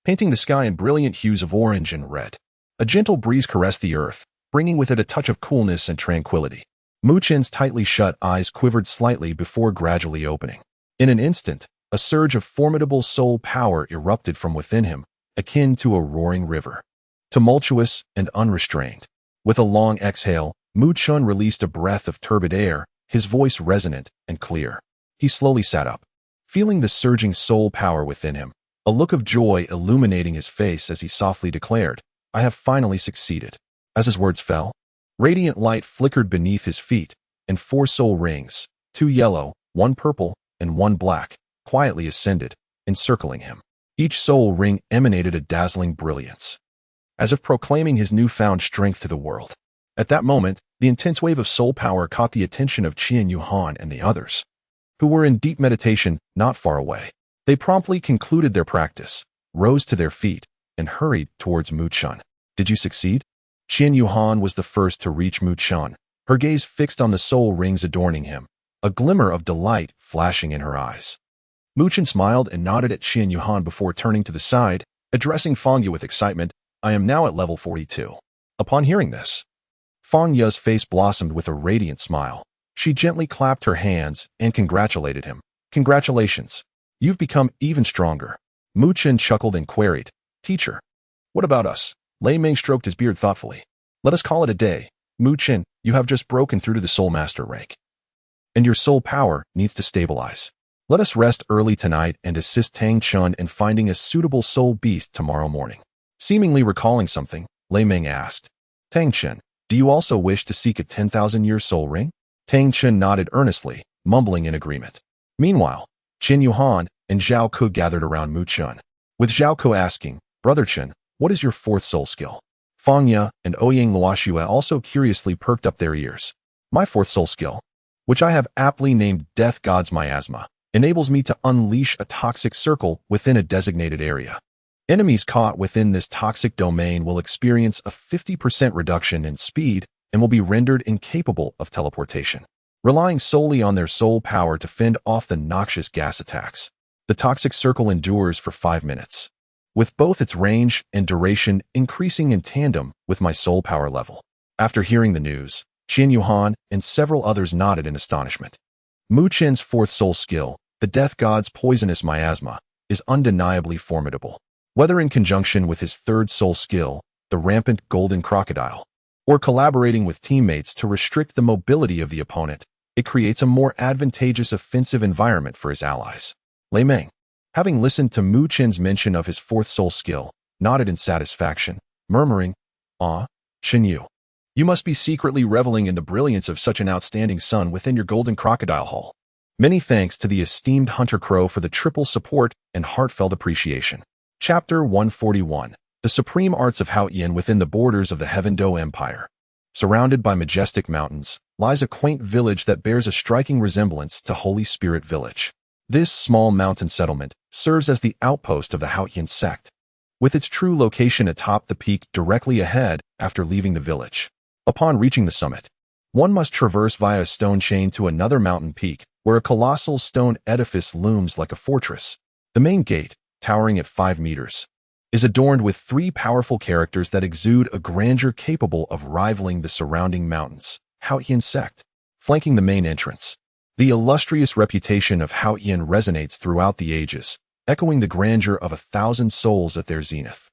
painting the sky in brilliant hues of orange and red. A gentle breeze caressed the earth, bringing with it a touch of coolness and tranquility. Muchen's tightly shut eyes quivered slightly before gradually opening. In an instant, a surge of formidable soul power erupted from within him, akin to a roaring river. Tumultuous and unrestrained. With a long exhale, Muchen released a breath of turbid air, his voice resonant and clear. He slowly sat up, feeling the surging soul power within him, a look of joy illuminating his face as he softly declared, "I have finally succeeded." As his words fell, radiant light flickered beneath his feet, and 4 soul rings, 2 yellow, 1 purple, and 1 black, quietly ascended, encircling him. Each soul ring emanated a dazzling brilliance, as if proclaiming his newfound strength to the world. At that moment, the intense wave of soul power caught the attention of Qian Yuhan and the others, who were in deep meditation not far away. They promptly concluded their practice, rose to their feet, and hurried towards Muchen. "Did you succeed?" Qian Yuhan was the first to reach Muchen, her gaze fixed on the soul rings adorning him, a glimmer of delight flashing in her eyes. Muchen smiled and nodded at Qian Yuhan before turning to the side, addressing Fang Yu with excitement, "I am now at level 42. Upon hearing this, Fang Yu's face blossomed with a radiant smile. She gently clapped her hands and congratulated him. "Congratulations. You've become even stronger." Muchen chuckled and queried, "Teacher, what about us?" Lei Ming stroked his beard thoughtfully. "Let us call it a day. Muchen, you have just broken through to the Soul Master rank, and your soul power needs to stabilize. Let us rest early tonight and assist Tangshan in finding a suitable soul beast tomorrow morning." Seemingly recalling something, Lei Ming asked, "Tangshan, do you also wish to seek a 10,000-year soul ring?" Tangshan nodded earnestly, mumbling in agreement. Meanwhile, Qian Yuhan and Zhao Ke gathered around Muchen, with Zhao Ke asking, "Brother Chen, what is your 4th soul skill?" Fang Yu and Ouyang Luoxue also curiously perked up their ears. "My 4th soul skill, which I have aptly named Death God's Miasma, enables me to unleash a toxic circle within a designated area. Enemies caught within this toxic domain will experience a 50% reduction in speed and will be rendered incapable of teleportation, relying solely on their soul power to fend off the noxious gas attacks. The toxic circle endures for 5 minutes, with both its range and duration increasing in tandem with my soul power level. After hearing the news, Qin Yuhan and several others nodded in astonishment. Mu Qin's fourth soul skill, the Death God's poisonous miasma, is undeniably formidable. Whether in conjunction with his third soul skill, the rampant golden crocodile, or collaborating with teammates to restrict the mobility of the opponent, it creates a more advantageous offensive environment for his allies. Lei Meng, having listened to Mu Qin's mention of his fourth soul skill, nodded in satisfaction, murmuring, "Ah, Qin Yu, you must be secretly reveling in the brilliance of such an outstanding son within your golden crocodile hull. Many thanks to the esteemed Hunter Crow for the triple support and heartfelt appreciation." Chapter 141. The Supreme Arts of Haotian within the borders of the Heaven Do Empire. Surrounded by majestic mountains, lies a quaint village that bears a striking resemblance to Holy Spirit Village. This small mountain settlement serves as the outpost of the Haotian sect, with its true location atop the peak directly ahead after leaving the village. Upon reaching the summit, one must traverse via a stone chain to another mountain peak, where a colossal stone edifice looms like a fortress. The main gate, towering at 5 meters, is adorned with 3 powerful characters that exude a grandeur capable of rivaling the surrounding mountains. Haotian sect. Flanking the main entrance, the illustrious reputation of Haotian resonates throughout the ages, echoing the grandeur of 1,000 souls at their zenith.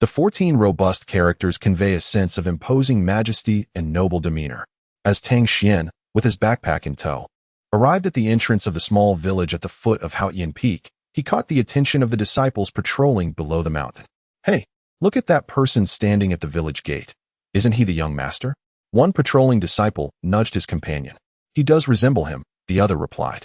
The 14 robust characters convey a sense of imposing majesty and noble demeanor. As Tang Xian, with his backpack in tow, arrived at the entrance of the small village at the foot of Haotian Peak, he caught the attention of the disciples patrolling below the mountain. "Hey, look at that person standing at the village gate. Isn't he the young master?" One patrolling disciple nudged his companion. "He does resemble him," the other replied.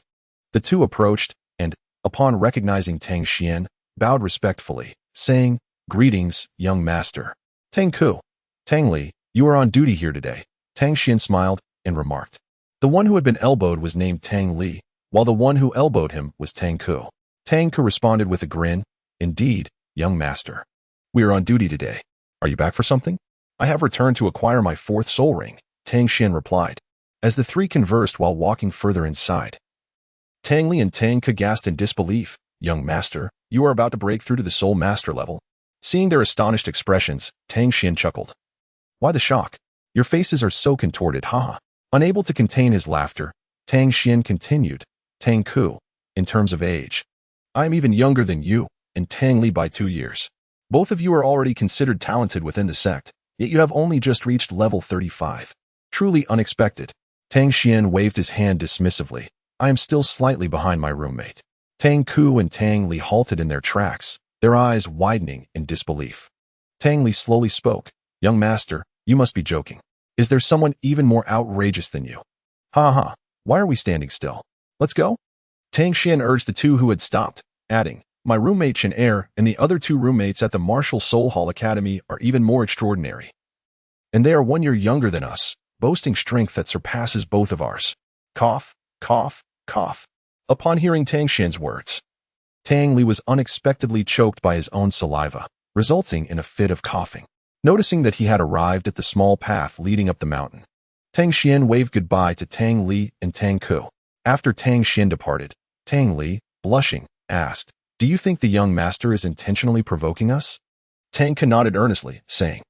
The two approached and, upon recognizing Tang Xian, bowed respectfully, saying, "Greetings, young master." "Tang Ku, Tang Li, you are on duty here today." Tang Xian smiled and remarked. The one who had been elbowed was named Tang Li, while the one who elbowed him was Tang Ku. Tang Ku responded with a grin, "Indeed, young master. We are on duty today. Are you back for something?" "I have returned to acquire my 4th soul ring," Tang Xian replied, as the three conversed while walking further inside. Tang Li and Tang Ku gasped in disbelief. "Young master, you are about to break through to the soul master level." Seeing their astonished expressions, Tang Xian chuckled. "Why the shock? Your faces are so contorted, haha." Unable to contain his laughter, Tang Xian continued, "Tang Ku, in terms of age, I am even younger than you, and Tang Li by 2 years. Both of you are already considered talented within the sect, yet you have only just reached level 35. Truly unexpected." Tang Xian waved his hand dismissively. "I am still slightly behind my roommate." Tang Ku and Tang Li halted in their tracks, their eyes widening in disbelief. Tang Li slowly spoke. "Young master, you must be joking. Is there someone even more outrageous than you?" "Ha ha, why are we standing still? Let's go?" Tang Xian urged the two who had stopped, adding, "My roommate Chen Er and the other 2 roommates at the Martial Soul Hall Academy are even more extraordinary. And they are 1 year younger than us, boasting strength that surpasses both of ours." Cough, cough, cough. Upon hearing Tang Xian's words, Tang Li was unexpectedly choked by his own saliva, resulting in a fit of coughing. Noticing that he had arrived at the small path leading up the mountain, Tang Xian waved goodbye to Tang Li and Tang Ku. After Tang Xian departed, Tang Li, blushing, asked, "Do you think the young master is intentionally provoking us?" Tang Ku nodded earnestly, saying,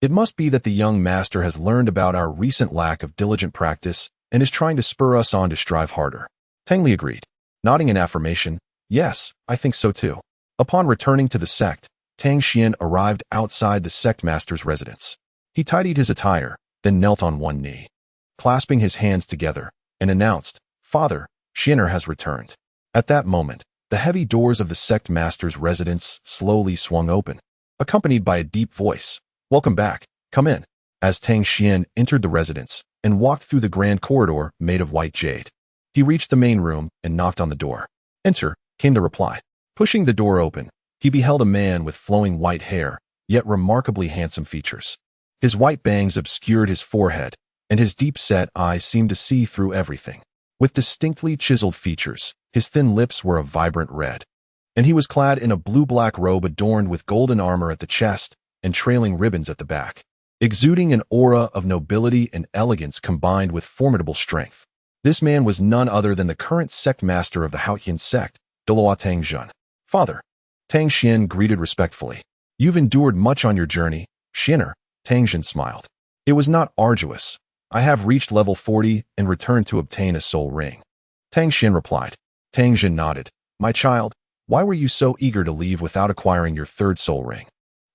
"It must be that the young master has learned about our recent lack of diligent practice and is trying to spur us on to strive harder." Tang Li agreed, nodding in affirmation, "Yes, I think so too." Upon returning to the sect, Tang Xian arrived outside the sect master's residence. He tidied his attire, then knelt on one knee, clasping his hands together, and announced, "Father, Xianer has returned." At that moment, the heavy doors of the sect master's residence slowly swung open, accompanied by a deep voice, "Welcome back, come in." As Tang Xian entered the residence and walked through the grand corridor made of white jade, he reached the main room and knocked on the door. "Enter," came the reply. Pushing the door open, he beheld a man with flowing white hair, yet remarkably handsome features. His white bangs obscured his forehead, and his deep-set eyes seemed to see through everything. With distinctly chiseled features, his thin lips were a vibrant red, and he was clad in a blue-black robe adorned with golden armor at the chest and trailing ribbons at the back. exuding an aura of nobility and elegance combined with formidable strength. This man was none other than the current sect master of the Haotian sect, Douluo Tangjun. Father, Tang Xian greeted respectfully. You've endured much on your journey, Xiner, Tangjun smiled. It was not arduous. I have reached level 40 and returned to obtain a soul ring. Tang Xian replied. Tangjun nodded. My child, why were you so eager to leave without acquiring your third soul ring?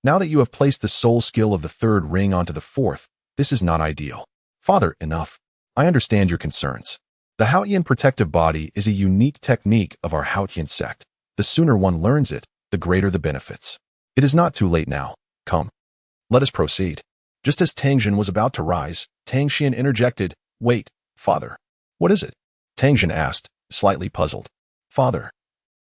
Now that you have placed the soul skill of the third ring onto the fourth, this is not ideal. Father, enough. I understand your concerns. The Haotian protective body is a unique technique of our Haotian sect. The sooner one learns it, the greater the benefits. It is not too late now. Come. Let us proceed. Just as Tangjun was about to rise, Tang Xian interjected, Wait, father. What is it? Tangjun asked, slightly puzzled. Father,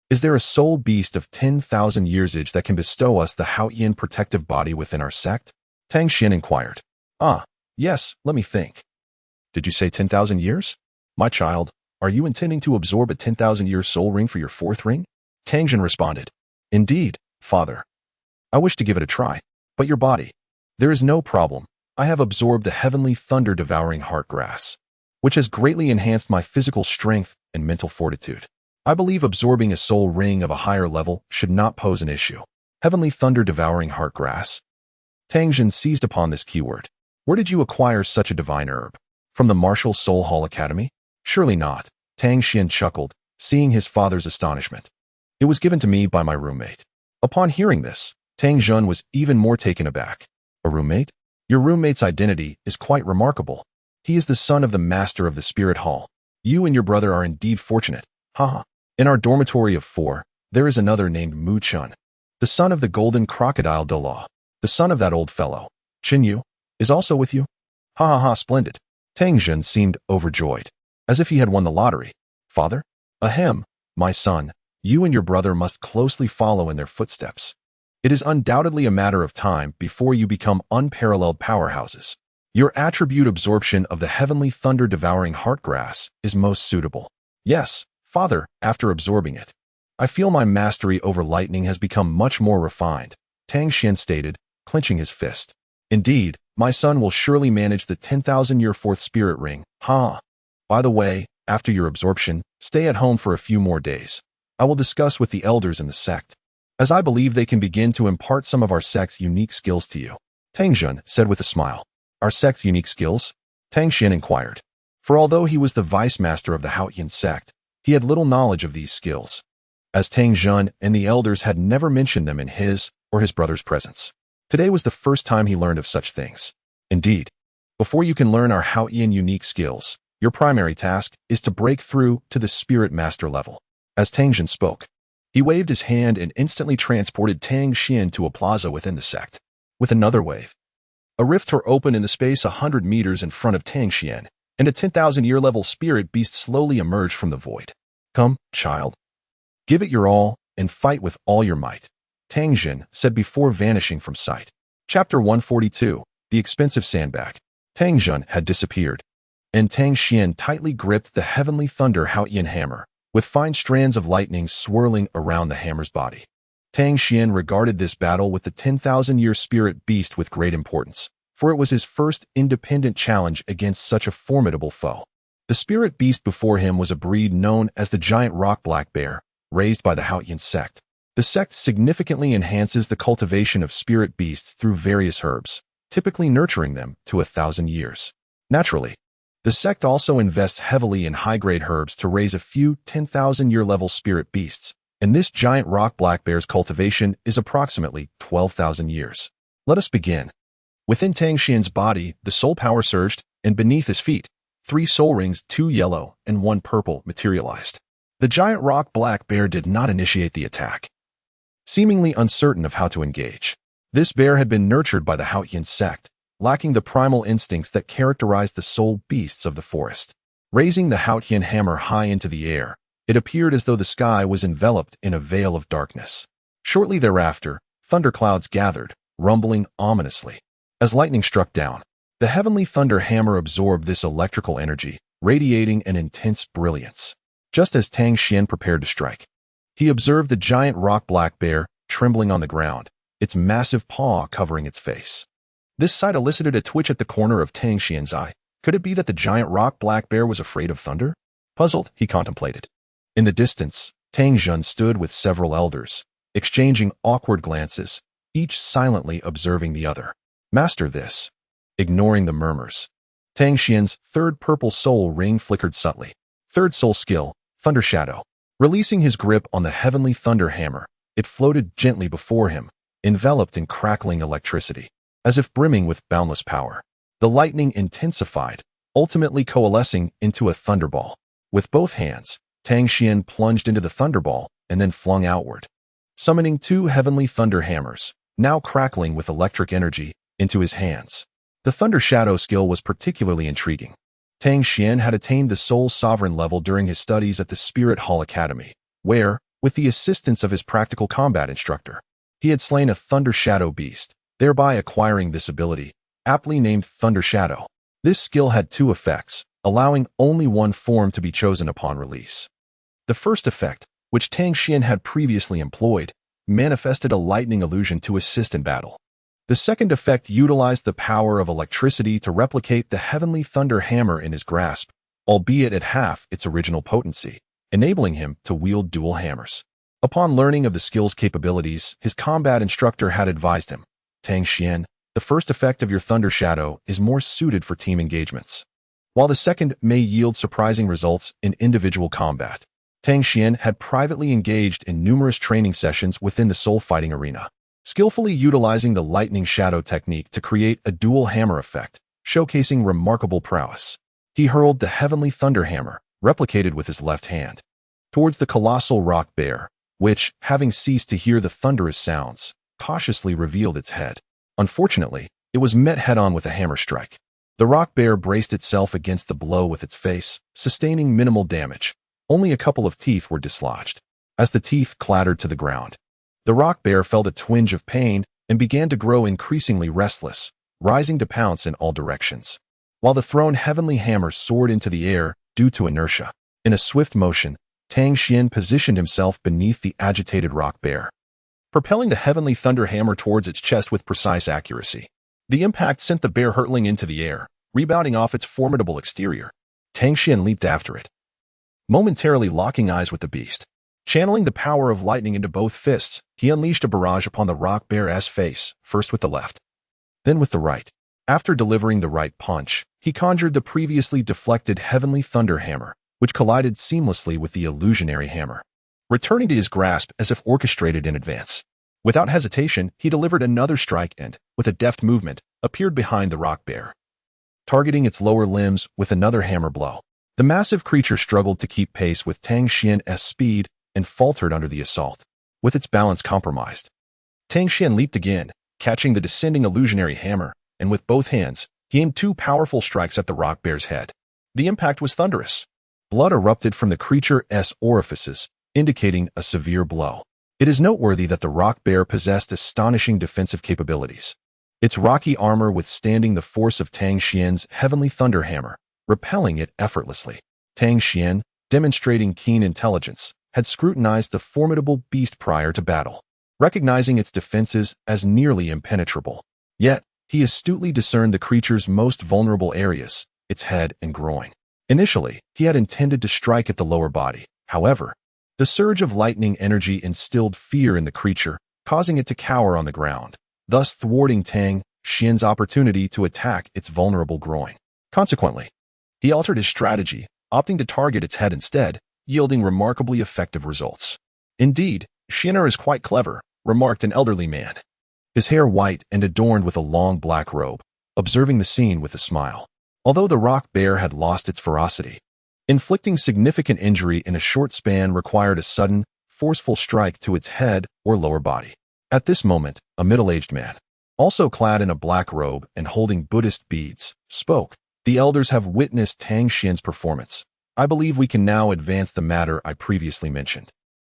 is there a soul beast of 10,000 years age that can bestow us the Haotian protective body within our sect? Tang Xian inquired. Ah, yes, let me think. Did you say 10,000 years? My child, are you intending to absorb a 10,000-year soul ring for your fourth ring? Tangjun responded. Indeed, father. I wish to give it a try. But your body. There is no problem. I have absorbed the heavenly thunder-devouring heart grass, which has greatly enhanced my physical strength and mental fortitude. I believe absorbing a soul ring of a higher level should not pose an issue. Heavenly thunder-devouring heart grass. Tangjun seized upon this keyword. Where did you acquire such a divine herb? From the Martial Soul Hall Academy? Surely not. Tang Xian chuckled, seeing his father's astonishment. It was given to me by my roommate. Upon hearing this, Tangjun was even more taken aback. A roommate? Your roommate's identity is quite remarkable. He is the son of the master of the Spirit Hall. You and your brother are indeed fortunate. Haha. In our dormitory of 4, there is another named Mu Chun, the son of the golden crocodile Douluo. The son of that old fellow, Qin Yu, is also with you? Ha ha ha, splendid. Tangjun seemed overjoyed, as if he had won the lottery. Father? Ahem, my son, you and your brother must closely follow in their footsteps. It is undoubtedly a matter of time before you become unparalleled powerhouses. Your attribute absorption of the heavenly thunder-devouring heartgrass is most suitable. Yes, father, after absorbing it, I feel my mastery over lightning has become much more refined, Tang Xian stated, clenching his fist. Indeed, my son will surely manage the 10,000-year fourth spirit ring. Ha! By the way, after your absorption, stay at home for a few more days. I will discuss with the elders in the sect, as I believe they can begin to impart some of our sect's unique skills to you. Tangjun said with a smile. Our sect's unique skills? Tang Xian inquired. For although he was the vice master of the Haotian sect, he had little knowledge of these skills, as Tangjun and the elders had never mentioned them in his or his brother's presence. Today was the first time he learned of such things. Indeed, before you can learn our Haotian unique skills, your primary task is to break through to the spirit master level. As Tangjun spoke, he waved his hand and instantly transported Tang Xian to a plaza within the sect. With another wave, a rift tore open in the space 100 meters in front of Tang Xian, and a 10,000-year level spirit beast slowly emerged from the void. Come, child. Give it your all and fight with all your might, Tangjun said before vanishing from sight. Chapter 142, The Expensive Sandbag. Tangjun had disappeared, and Tang Xian tightly gripped the heavenly thunder Haotian hammer, with fine strands of lightning swirling around the hammer's body. Tang Xian regarded this battle with the 10,000-year spirit beast with great importance, for it was his first independent challenge against such a formidable foe. The spirit beast before him was a breed known as the giant rock black bear, raised by the Haotian sect. The sect significantly enhances the cultivation of spirit beasts through various herbs, typically nurturing them to 1,000 years. Naturally, the sect also invests heavily in high-grade herbs to raise a few 10,000-year level spirit beasts, and this giant rock black bear's cultivation is approximately 12,000 years. Let us begin. Within Tang Xian's body, the soul power surged, and beneath his feet, 3 soul rings, 2 yellow and 1 purple, materialized. The giant rock black bear did not initiate the attack, seemingly uncertain of how to engage. This bear had been nurtured by the Haotian sect, lacking the primal instincts that characterize the soul beasts of the forest. Raising the Haotian hammer high into the air, it appeared as though the sky was enveloped in a veil of darkness. Shortly thereafter, thunderclouds gathered, rumbling ominously. As lightning struck down, the heavenly thunder hammer absorbed this electrical energy, radiating an intense brilliance. Just as Tang Xian prepared to strike, he observed the giant rock black bear trembling on the ground, its massive paw covering its face. This sight elicited a twitch at the corner of Tang Xian's eye. Could it be that the giant rock black bear was afraid of thunder? Puzzled, he contemplated. In the distance, Tang Jun stood with several elders, exchanging awkward glances, each silently observing the other. Master this. Ignoring the murmurs. Tang Xian's third purple soul ring flickered subtly. Third soul skill, Thunder Shadow. Releasing his grip on the heavenly thunder hammer, it floated gently before him, enveloped in crackling electricity, as if brimming with boundless power. The lightning intensified, ultimately coalescing into a thunderball. With both hands, Tang Xian plunged into the thunderball and then flung outward, summoning two heavenly thunder hammers, now crackling with electric energy, into his hands. The Thunder Shadow skill was particularly intriguing. Tang Xian had attained the Soul Sovereign level during his studies at the Spirit Hall Academy, where, with the assistance of his practical combat instructor, he had slain a Thunder Shadow beast, thereby acquiring this ability, aptly named Thunder Shadow. This skill had two effects, allowing only one form to be chosen upon release. The first effect, which Tang Xian had previously employed, manifested a lightning illusion to assist in battle. The second effect utilized the power of electricity to replicate the heavenly thunder hammer in his grasp, albeit at half its original potency, enabling him to wield dual hammers. Upon learning of the skill's capabilities, his combat instructor had advised him, Tang Xian, the first effect of your Thunder Shadow is more suited for team engagements, while the second may yield surprising results in individual combat. Tang Xian had privately engaged in numerous training sessions within the soul fighting arena, skillfully utilizing the lightning shadow technique to create a dual hammer effect, showcasing remarkable prowess. He hurled the heavenly thunder hammer, replicated with his left hand, towards the colossal rock bear, which, having ceased to hear the thunderous sounds, cautiously revealed its head. Unfortunately, it was met head-on with a hammer strike. The rock bear braced itself against the blow with its face, sustaining minimal damage. Only a couple of teeth were dislodged. As the teeth clattered to the ground, the rock bear felt a twinge of pain and began to grow increasingly restless, rising to pounce in all directions, while the thrown heavenly hammer soared into the air due to inertia. In a swift motion, Tang Xian positioned himself beneath the agitated rock bear, propelling the heavenly thunder hammer towards its chest with precise accuracy. The impact sent the bear hurtling into the air, rebounding off its formidable exterior. Tang Xian leaped after it, momentarily locking eyes with the beast. Channeling the power of lightning into both fists, he unleashed a barrage upon the rock bear's face, first with the left, then with the right. After delivering the right punch, he conjured the previously deflected heavenly thunder hammer, which collided seamlessly with the illusionary hammer, returning to his grasp as if orchestrated in advance. Without hesitation, he delivered another strike and, with a deft movement, appeared behind the rock bear, targeting its lower limbs with another hammer blow. The massive creature struggled to keep pace with Tang Xian's speed and faltered under the assault, with its balance compromised. Tang Xian leaped again, catching the descending illusionary hammer, and with both hands, he aimed two powerful strikes at the rock bear's head. The impact was thunderous. Blood erupted from the creature's orifices, indicating a severe blow. It is noteworthy that the rock bear possessed astonishing defensive capabilities, its rocky armor withstanding the force of Tang Xian's heavenly thunder hammer, repelling it effortlessly. Tang Xian, demonstrating keen intelligence, had scrutinized the formidable beast prior to battle, recognizing its defenses as nearly impenetrable. Yet, he astutely discerned the creature's most vulnerable areas, its head and groin. Initially, he had intended to strike at the lower body. However, the surge of lightning energy instilled fear in the creature, causing it to cower on the ground, thus thwarting Tang Xian's opportunity to attack its vulnerable groin. Consequently, he altered his strategy, opting to target its head instead, yielding remarkably effective results. Indeed, Xianer is quite clever, remarked an elderly man, his hair white and adorned with a long black robe, observing the scene with a smile. Although the rock bear had lost its ferocity, inflicting significant injury in a short span required a sudden, forceful strike to its head or lower body. At this moment, a middle-aged man, also clad in a black robe and holding Buddhist beads, spoke. The elders have witnessed Tang Xian's performance. I believe we can now advance the matter I previously mentioned.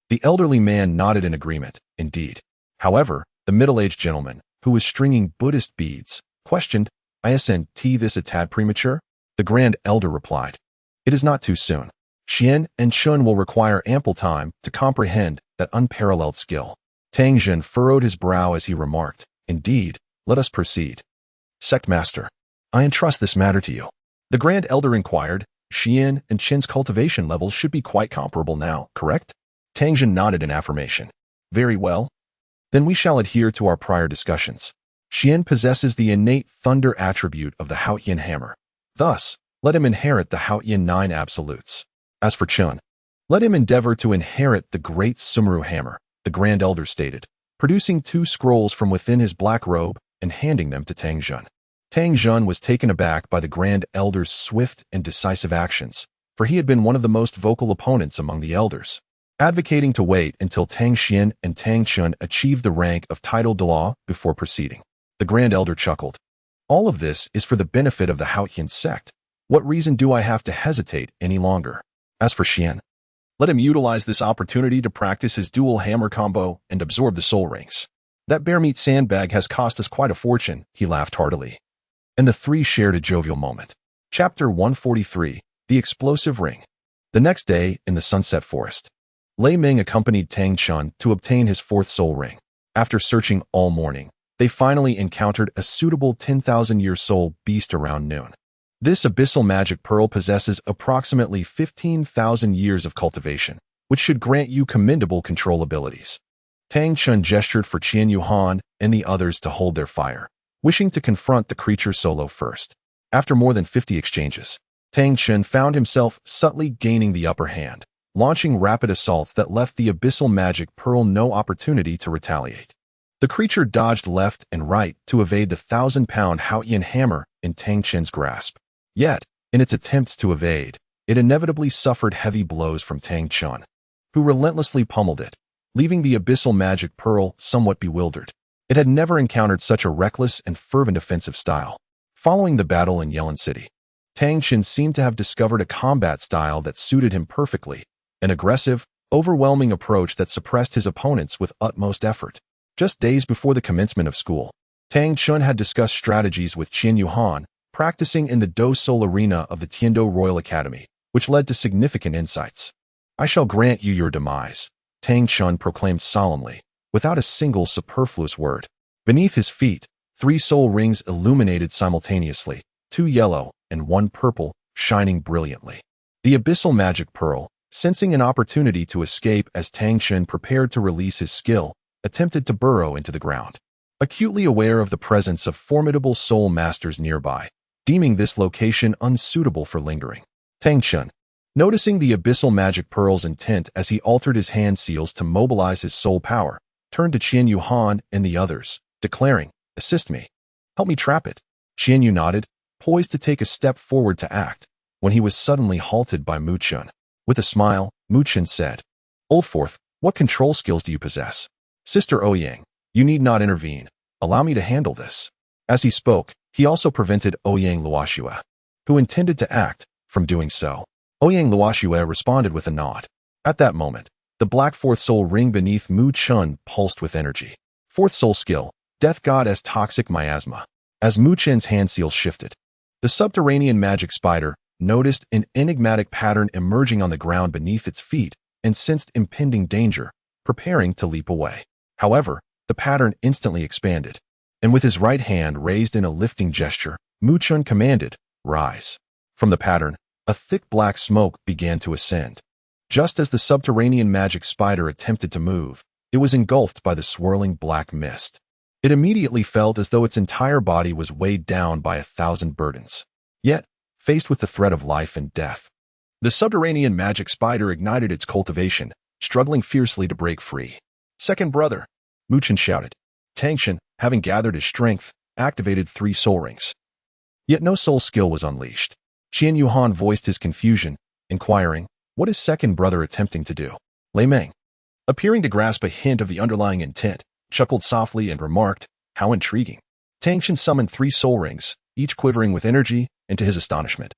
The elderly man nodded in agreement, indeed. However, the middle-aged gentleman, who was stringing Buddhist beads, questioned, Isn't this a tad premature? The grand elder replied, It is not too soon. Xian and Shun will require ample time to comprehend that unparalleled skill. Tang Jin furrowed his brow as he remarked, Indeed, let us proceed. Sect Master, I entrust this matter to you. The Grand Elder inquired. Xian and Qin's cultivation levels should be quite comparable now, correct? Tang Jun nodded in affirmation. Very well. Then we shall adhere to our prior discussions. Xian possesses the innate thunder attribute of the Haotian hammer. Thus, let him inherit the Haotian 9 absolutes. As for Chun, let him endeavor to inherit the great Sumeru hammer, the Grand Elder stated, producing 2 scrolls from within his black robe and handing them to Tang Jun. Tang Jun was taken aback by the Grand Elder's swift and decisive actions, for he had been one of the most vocal opponents among the elders, advocating to wait until Tang Xian and Tang Chun achieved the rank of title Douluo before proceeding. The Grand Elder chuckled. All of this is for the benefit of the Haotian sect. What reason do I have to hesitate any longer? As for Xian, let him utilize this opportunity to practice his dual hammer combo and absorb the soul rings. That bear meat sandbag has cost us quite a fortune, he laughed heartily. And the 3 shared a jovial moment. Chapter 143, The Explosive Ring. The next day, in the Sunset Forest, Lei Ming accompanied Tang Chun to obtain his 4th soul ring. After searching all morning, they finally encountered a suitable 10,000-year soul beast around noon. This abyssal magic pearl possesses approximately 15,000 years of cultivation, which should grant you commendable control abilities. Tang Chun gestured for Qian Yuhan and the others to hold their fire, wishing to confront the creature solo first. After more than 50 exchanges, Tang Chun found himself subtly gaining the upper hand, launching rapid assaults that left the abyssal magic pearl no opportunity to retaliate. The creature dodged left and right to evade the 1,000-pound Haotian hammer in Tang Chun's grasp. Yet, in its attempts to evade, it inevitably suffered heavy blows from Tang Chun, who relentlessly pummeled it, leaving the abyssal magic pearl somewhat bewildered. It had never encountered such a reckless and fervent offensive style. Following the battle in Yelin City, Tang Chun seemed to have discovered a combat style that suited him perfectly, an aggressive, overwhelming approach that suppressed his opponents with utmost effort. Just days before the commencement of school, Tang Chun had discussed strategies with Qian Yuhan, practicing in the Do Sol arena of the Tiando Royal Academy, which led to significant insights. I shall grant you your demise, Tang Chun proclaimed solemnly, without a single superfluous word. Beneath his feet, 3 soul rings illuminated simultaneously, 2 yellow and 1 purple, shining brilliantly. The abyssal magic pearl, sensing an opportunity to escape as Tang Chun prepared to release his skill, attempted to burrow into the ground. Acutely aware of the presence of formidable soul masters nearby, deeming this location unsuitable for lingering, Tang Chun, noticing the abyssal magic pearl's intent as he altered his hand seals to mobilize his soul power, turned to Qian Yuhan and the others, declaring, "Assist me. Help me trap it." Qian Yu nodded, poised to take a step forward to act, when he was suddenly halted by Mu Chun. With a smile, Mu Chun said, "Old Fourth, what control skills do you possess? Sister Ouyang, you need not intervene. Allow me to handle this." As he spoke, he also prevented Ouyang Luoxue, who intended to act, from doing so. Ouyang Luoxue responded with a nod. At that moment, the black 4th soul ring beneath Mu Chun pulsed with energy. 4th soul skill, Death God as Toxic Miasma. As Mu Chun's hand seals shifted, the subterranean magic spider noticed an enigmatic pattern emerging on the ground beneath its feet and sensed impending danger, preparing to leap away. However, the pattern instantly expanded, and with his right hand raised in a lifting gesture, Mu Chun commanded, "Rise." From the pattern, a thick black smoke began to ascend. Just as the subterranean magic spider attempted to move, it was engulfed by the swirling black mist. It immediately felt as though its entire body was weighed down by 1,000 burdens. Yet, faced with the threat of life and death, the subterranean magic spider ignited its cultivation, struggling fiercely to break free. "Second brother," Mu Chun shouted. Tang Chun, having gathered his strength, activated 3 soul rings. Yet no soul skill was unleashed. Qian Yuhan voiced his confusion, inquiring, "What is second brother attempting to do?" Lei Ming, appearing to grasp a hint of the underlying intent, chuckled softly and remarked, "How intriguing." Tang Chun summoned 3 soul rings, each quivering with energy, and to his astonishment,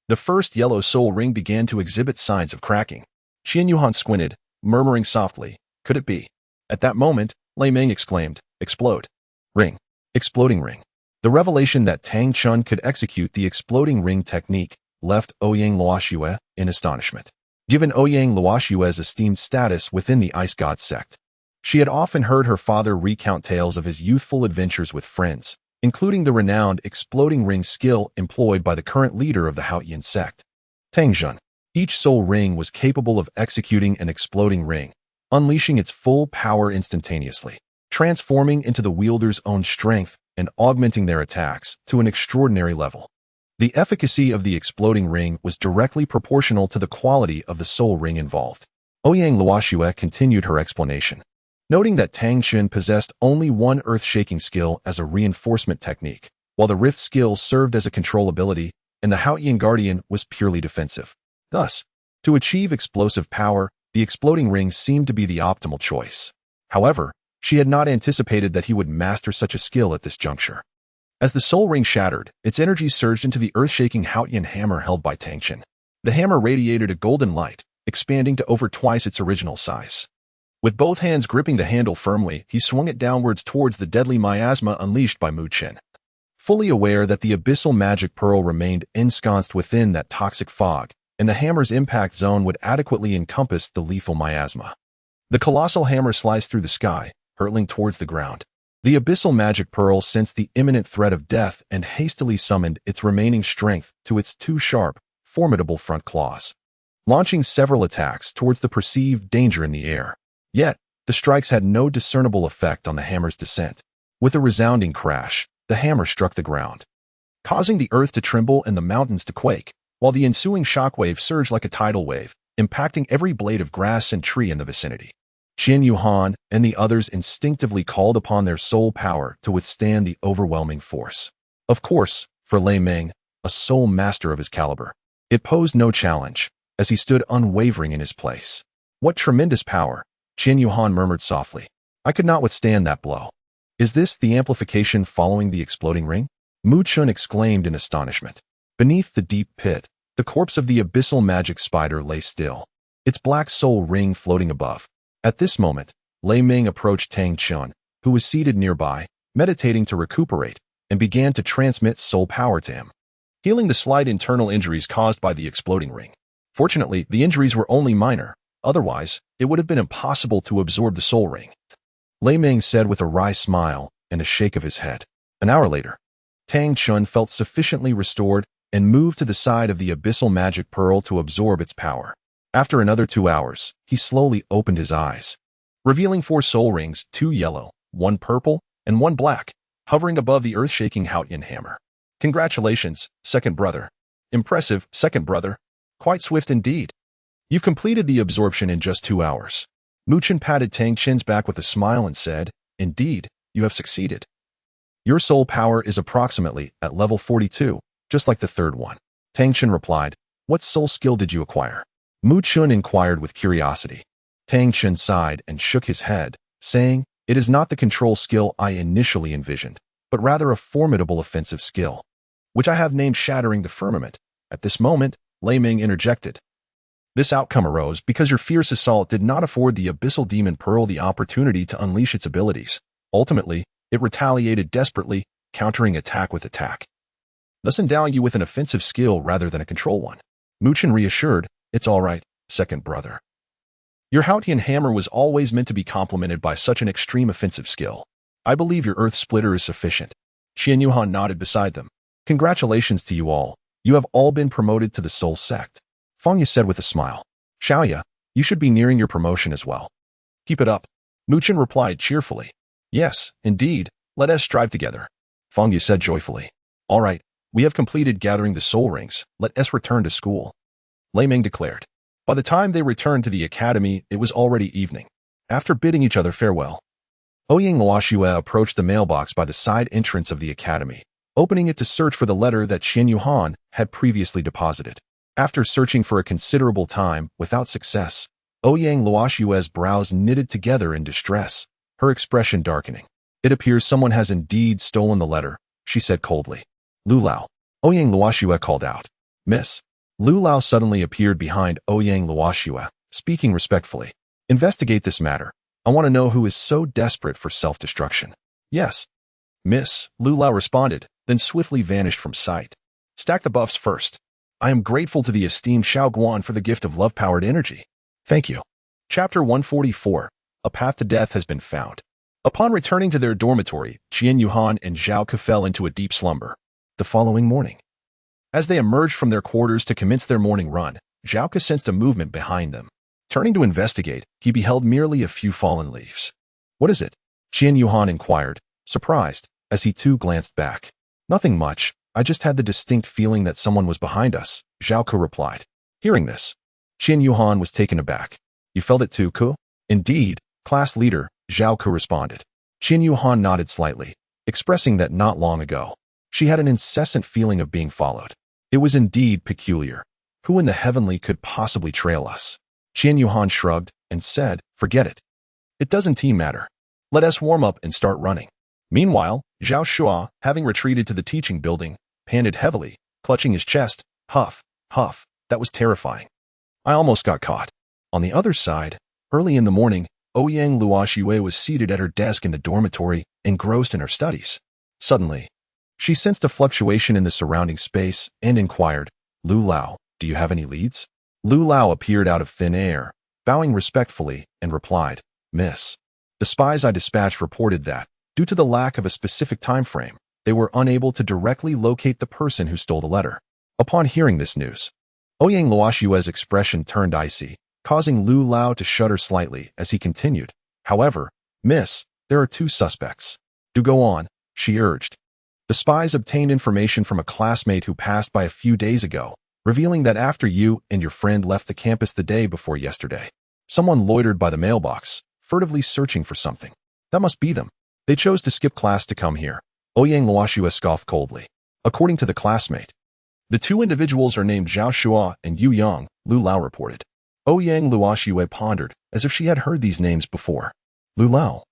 the first yellow soul ring began to exhibit signs of cracking. Qian Yuhan squinted, murmuring softly, "Could it be?" At that moment, Lei Ming exclaimed, "Explode. Ring. Exploding ring." The revelation that Tang Chun could execute the exploding ring technique left Ouyang Luoxue in astonishment. Given Ouyang Luoxue's esteemed status within the Ice God sect, she had often heard her father recount tales of his youthful adventures with friends, including the renowned exploding ring skill employed by the current leader of the Haotian sect, Tang Xun. Each soul ring was capable of executing an exploding ring, unleashing its full power instantaneously, transforming into the wielder's own strength and augmenting their attacks to an extraordinary level. The efficacy of the exploding ring was directly proportional to the quality of the soul ring involved. Ouyang Luoxue continued her explanation, noting that Tang Xun possessed only one earth-shaking skill as a reinforcement technique, while the Rift skill served as a control ability, and the Haotian Guardian was purely defensive. Thus, to achieve explosive power, the exploding ring seemed to be the optimal choice. However, she had not anticipated that he would master such a skill at this juncture. As the soul ring shattered, its energy surged into the earth-shaking Haotian hammer held by Tang Xun. The hammer radiated a golden light, expanding to over twice its original size. With both hands gripping the handle firmly, he swung it downwards towards the deadly miasma unleashed by Mu Qin. Fully aware that the abyssal magic pearl remained ensconced within that toxic fog, and the hammer's impact zone would adequately encompass the lethal miasma. The colossal hammer sliced through the sky, hurtling towards the ground. The abyssal magic pearl sensed the imminent threat of death and hastily summoned its remaining strength to its two sharp, formidable front claws, launching several attacks towards the perceived danger in the air. Yet, the strikes had no discernible effect on the hammer's descent. With a resounding crash, the hammer struck the ground, causing the earth to tremble and the mountains to quake, while the ensuing shockwave surged like a tidal wave, impacting every blade of grass and tree in the vicinity. Qian Yuhan and the others instinctively called upon their soul power to withstand the overwhelming force. Of course, for Lei Ming, a soul master of his caliber, it posed no challenge, as he stood unwavering in his place. What tremendous power, Qian Yuhan murmured softly. I could not withstand that blow. Is this the amplification following the exploding ring? Mu Qin exclaimed in astonishment. Beneath the deep pit, the corpse of the abyssal magic spider lay still, its black soul ring floating above. At this moment, Lei Ming approached Tang Xun, who was seated nearby, meditating to recuperate, and began to transmit soul power to him, healing the slight internal injuries caused by the exploding ring. Fortunately, the injuries were only minor. Otherwise, it would have been impossible to absorb the soul ring, Lei Ming said with a wry smile and a shake of his head. An hour later, Tang Xun felt sufficiently restored and moved to the side of the abyssal magic pearl to absorb its power. After another 2 hours, he slowly opened his eyes, revealing 4 soul rings, 2 yellow, 1 purple, and 1 black, hovering above the earth-shaking Haotian hammer. Congratulations, second brother. Impressive, second brother. Quite swift indeed. You've completed the absorption in just 2 hours. Mu Qin patted Tang Xun's back with a smile and said, Indeed, you have succeeded. Your soul power is approximately at level 42, just like the third one. Tang Xun replied, What soul skill did you acquire? Mu Qin inquired with curiosity. Tang Xun sighed and shook his head, saying, It is not the control skill I initially envisioned, but rather a formidable offensive skill, which I have named Shattering the Firmament. At this moment, Lei Ming interjected. This outcome arose because your fierce assault did not afford the abyssal demon pearl the opportunity to unleash its abilities. Ultimately, it retaliated desperately, countering attack with attack, thus endowing you with an offensive skill rather than a control one. Mu Qin reassured, It's all right, second brother. Your Haotian hammer was always meant to be complemented by such an extreme offensive skill. I believe your earth splitter is sufficient. Qian Yuhan nodded beside them. Congratulations to you all. You have all been promoted to the soul sect. Fangya said with a smile. Xiaoya, you should be nearing your promotion as well. Keep it up. Mu Qin replied cheerfully. Yes, indeed, let us strive together. Fangya said joyfully. All right, we have completed gathering the soul rings. Let us return to school. Lei Ming declared. By the time they returned to the academy, it was already evening. After bidding each other farewell, Ouyang Luoxue approached the mailbox by the side entrance of the academy, opening it to search for the letter that Qian Yuhan had previously deposited. After searching for a considerable time without success, Ouyang Luoxue's brows knitted together in distress, her expression darkening. It appears someone has indeed stolen the letter, she said coldly. Lu Lao. Ouyang Luoxue called out. Miss. Lu Lao suddenly appeared behind Ouyang Luoxue, speaking respectfully. Investigate this matter. I want to know who is so desperate for self-destruction. Yes. Miss, Lu Lao responded, then swiftly vanished from sight. Stack the buffs first. I am grateful to the esteemed Xiao Guan for the gift of love-powered energy. Thank you. Chapter 144. A Path to Death has been found. Upon returning to their dormitory, Qian Yuhan and Zhao Ke fell into a deep slumber. The following morning, as they emerged from their quarters to commence their morning run, Zhao Ke sensed a movement behind them. Turning to investigate, he beheld merely a few fallen leaves. "What is it?" Qian Yuhan inquired, surprised, as he too glanced back. "Nothing much. I just had the distinct feeling that someone was behind us," Zhao Ke replied. Hearing this, Qian Yuhan was taken aback. "You felt it too, Ke?" "Indeed, class leader," Zhao Ke responded. Qian Yuhan nodded slightly, expressing that not long ago, she had an incessant feeling of being followed. It was indeed peculiar. Who in the heavenly could possibly trail us? Qian Yuhan shrugged and said, "Forget it. It doesn't matter. Let us warm up and start running." Meanwhile, Zhao Shua, having retreated to the teaching building, panted heavily, clutching his chest. Huff, huff, that was terrifying. I almost got caught. On the other side, early in the morning, Ouyang Luoxue was seated at her desk in the dormitory, engrossed in her studies. Suddenly, she sensed a fluctuation in the surrounding space and inquired, "Lu Lao, do you have any leads?" Lu Lao appeared out of thin air, bowing respectfully, and replied, "Miss, the spies I dispatched reported that, due to the lack of a specific time frame, they were unable to directly locate the person who stole the letter." Upon hearing this news, Ouyang Luoxue's expression turned icy, causing Lu Lao to shudder slightly as he continued, "However, miss, there are two suspects. Do go on," she urged. "The spies obtained information from a classmate who passed by a few days ago, revealing that after you and your friend left the campus the day before yesterday, someone loitered by the mailbox, furtively searching for something. That must be them. They chose to skip class to come here." Ouyang Luoxue scoffed coldly. "According to the classmate, the two individuals are named Zhao Shua and Yu Yang," Lu Lao reported. Ouyang Luoxue pondered, as if she had heard these names before. "Lu Lao,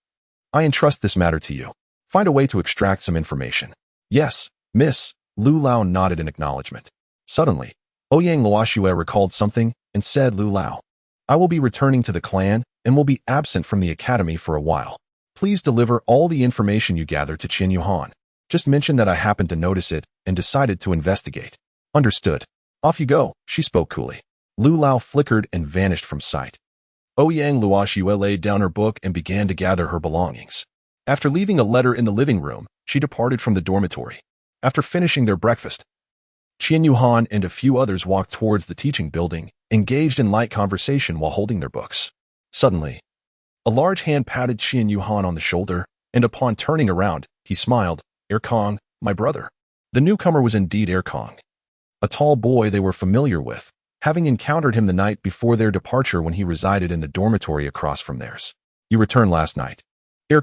I entrust this matter to you. Find a way to extract some information." "Yes, miss," Lu Lao nodded in acknowledgement. Suddenly, Ouyang Luoxue recalled something and said, "Lu Lao, I will be returning to the clan and will be absent from the academy for a while. Please deliver all the information you gather to Qian Yuhan. Just mention that I happened to notice it and decided to investigate." "Understood. Off you go," she spoke coolly. Lu Lao flickered and vanished from sight. Ouyang Luoxue laid down her book and began to gather her belongings. After leaving a letter in the living room, she departed from the dormitory. After finishing their breakfast, Qian Yuhan and a few others walked towards the teaching building, engaged in light conversation while holding their books. Suddenly, a large hand patted Qian Yuhan on the shoulder, and upon turning around, he smiled. "Kong, my brother." The newcomer was indeed Kong, a tall boy they were familiar with, having encountered him the night before their departure when he resided in the dormitory across from theirs. "You returned last night?"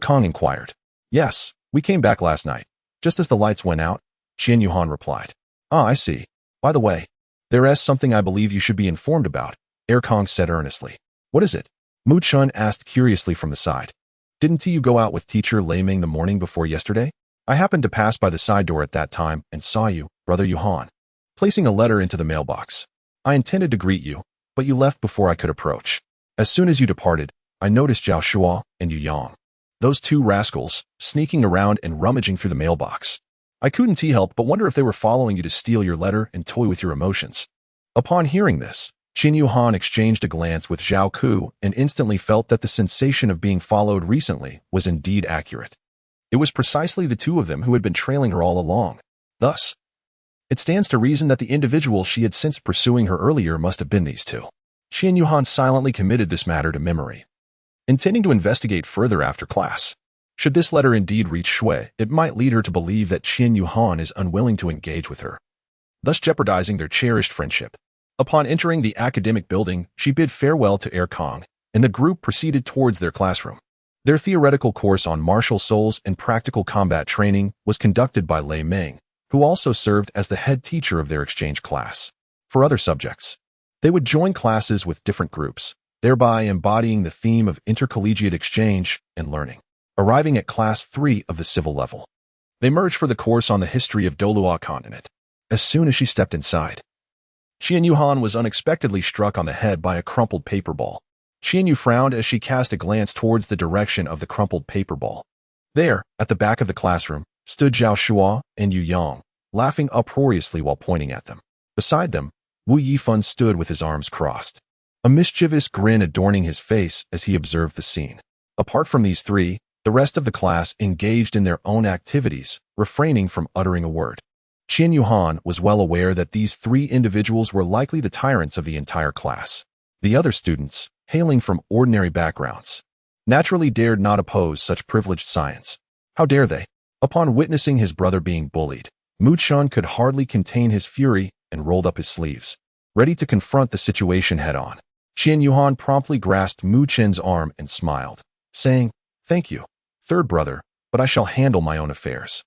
Kong inquired. "Yes, we came back last night, just as the lights went out," Qian Yuhan replied. "Ah, I see. By the way, there is something I believe you should be informed about," Kong said earnestly. "What is it?" Mu Chun asked curiously from the side. "Didn't you go out with teacher Lei Ming the morning before yesterday? I happened to pass by the side door at that time and saw you, Brother Yuhan, placing a letter into the mailbox. I intended to greet you, but you left before I could approach. As soon as you departed, I noticed Zhao Shua and Yu Yang, those two rascals, sneaking around and rummaging through the mailbox. I couldn't help but wonder if they were following you to steal your letter and toy with your emotions." Upon hearing this, Qian Yuhan exchanged a glance with Zhao Ku and instantly felt that the sensation of being followed recently was indeed accurate. It was precisely the two of them who had been trailing her all along. Thus, it stands to reason that the individual she had since pursuing her earlier must have been these two. Qian Yuhan silently committed this matter to memory, intending to investigate further after class. Should this letter indeed reach Shui, it might lead her to believe that Qian Yuhan is unwilling to engage with her, thus jeopardizing their cherished friendship. Upon entering the academic building, she bid farewell to Kong, and the group proceeded towards their classroom. Their theoretical course on martial souls and practical combat training was conducted by Lei Ming, who also served as the head teacher of their exchange class. For other subjects, they would join classes with different groups, thereby embodying the theme of intercollegiate exchange and learning. Arriving at Class 3 of the civil level, they merged for the course on the history of Douluo continent. As soon as she stepped inside, Qian Yuhan was unexpectedly struck on the head by a crumpled paper ball. Qian Yu frowned as she cast a glance towards the direction of the crumpled paper ball. There, at the back of the classroom, stood Zhao Shua and Yu Yang, laughing uproariously while pointing at them. Beside them, Wu Yifan stood with his arms crossed, a mischievous grin adorning his face as he observed the scene. Apart from these three, The rest of the class engaged in their own activities, refraining from uttering a word. Qian Yuhan was well aware that these three individuals were likely the tyrants of the entire class. The other students, hailing from ordinary backgrounds, naturally dared not oppose such privileged science. How dare they? Upon witnessing his brother being bullied, Mu Chun could hardly contain his fury and rolled up his sleeves, ready to confront the situation head-on. Qian Yuhan promptly grasped Mu Chen's arm and smiled, saying, "Thank you, third brother, but I shall handle my own affairs."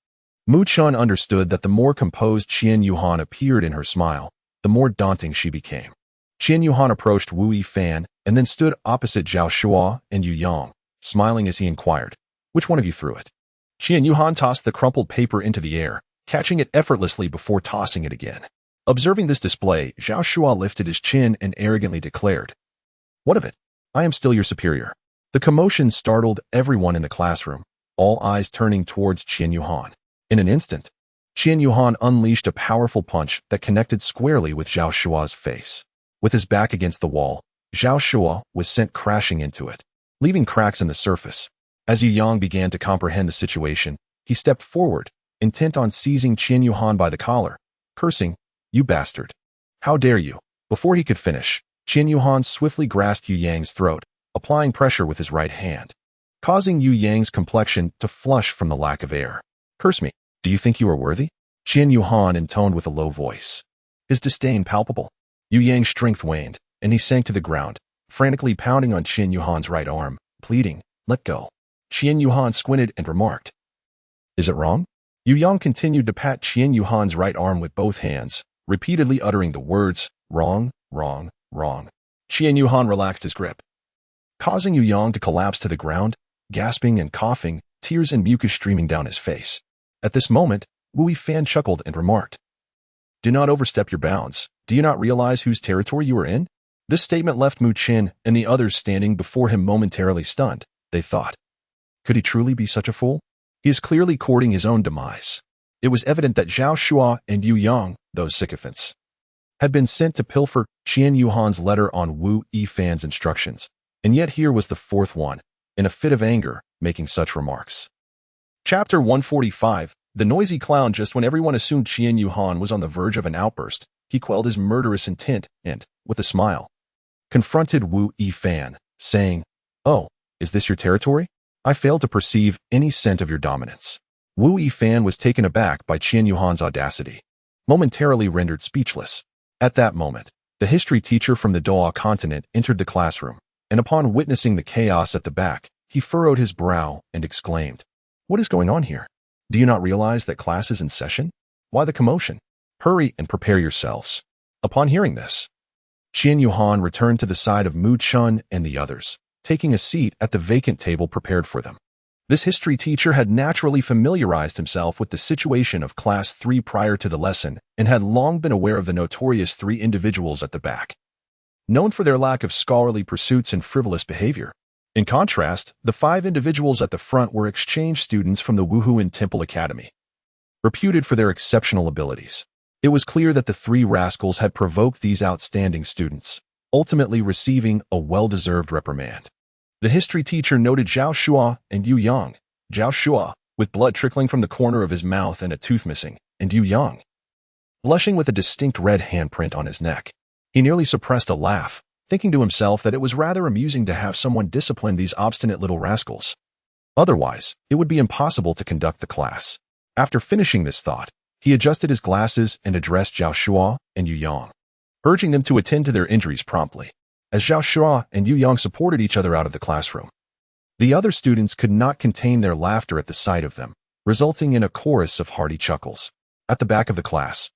Mu Chun understood that the more composed Qian Yuhan appeared in her smile, the more daunting she became. Qian Yuhan approached Wu Yifan and then stood opposite Zhao Shua and Yu Yang, smiling as he inquired, "Which one of you threw it?" Qian Yuhan tossed the crumpled paper into the air, catching it effortlessly before tossing it again. Observing this display, Zhao Shua lifted his chin and arrogantly declared, "What of it? I am still your superior." The commotion startled everyone in the classroom, all eyes turning towards Qian Yuhan. In an instant, Qian Yuhan unleashed a powerful punch that connected squarely with Zhao Shua's face. With his back against the wall, Zhao Shua was sent crashing into it, leaving cracks in the surface. As Yu Yang began to comprehend the situation, he stepped forward, intent on seizing Qian Yuhan by the collar, cursing, "You bastard! How dare you!" Before he could finish, Qian Yuhan swiftly grasped Yu Yang's throat, applying pressure with his right hand, causing Yu Yang's complexion to flush from the lack of air. "Curse me, do you think you are worthy?" Qian Yuhan intoned with a low voice, his disdain palpable. Yu Yang's strength waned, and he sank to the ground, frantically pounding on Qian Yuhan's right arm, pleading, "Let go." Qian Yuhan squinted and remarked, "Is it wrong?" Yu Yang continued to pat Qian Yuhan's right arm with both hands, repeatedly uttering the words, "Wrong, wrong, wrong." Qian Yuhan relaxed his grip, causing Yu Yang to collapse to the ground, gasping and coughing, tears and mucus streaming down his face. At this moment, Wu Yifan chuckled and remarked, "Do not overstep your bounds. Do you not realize whose territory you are in?" This statement left Mu Qin and the others standing before him momentarily stunned. They thought, could he truly be such a fool? He is clearly courting his own demise. It was evident that Zhao Shua and Yu Yang, those sycophants, had been sent to pilfer Qian Yuhan's letter on Wu Yifan's instructions, and yet here was the fourth one, in a fit of anger, making such remarks. Chapter 145. The noisy clown. Just when everyone assumed Qian Yuhan was on the verge of an outburst, he quelled his murderous intent and, with a smile, confronted Wu Yifan, saying, "Oh, is this your territory? I fail to perceive any scent of your dominance." Wu Yifan was taken aback by Qian Yuhan's audacity, momentarily rendered speechless. At that moment, the history teacher from the Douluo continent entered the classroom, and upon witnessing the chaos at the back, he furrowed his brow and exclaimed, "What is going on here? Do you not realize that class is in session? Why the commotion? Hurry and prepare yourselves." Upon hearing this, Qian Yuhan returned to the side of Mu Chun and the others, taking a seat at the vacant table prepared for them. This history teacher had naturally familiarized himself with the situation of Class 3 prior to the lesson and had long been aware of the notorious three individuals at the back, known for their lack of scholarly pursuits and frivolous behavior. In contrast, the five individuals at the front were exchange students from the Wuhuan Temple Academy, reputed for their exceptional abilities. It was clear that the three rascals had provoked these outstanding students, ultimately receiving a well-deserved reprimand. The history teacher noted Zhao Shua and Yu Yang. Zhao Shua, with blood trickling from the corner of his mouth and a tooth missing, and Yu Yang, blushing with a distinct red handprint on his neck. He nearly suppressed a laugh, thinking to himself that it was rather amusing to have someone discipline these obstinate little rascals. Otherwise, it would be impossible to conduct the class. After finishing this thought, he adjusted his glasses and addressed Zhao Shua and Yu Yang, urging them to attend to their injuries promptly. As Zhao Shua and Yu Yang supported each other out of the classroom, the other students could not contain their laughter at the sight of them, resulting in a chorus of hearty chuckles. At the back of the class,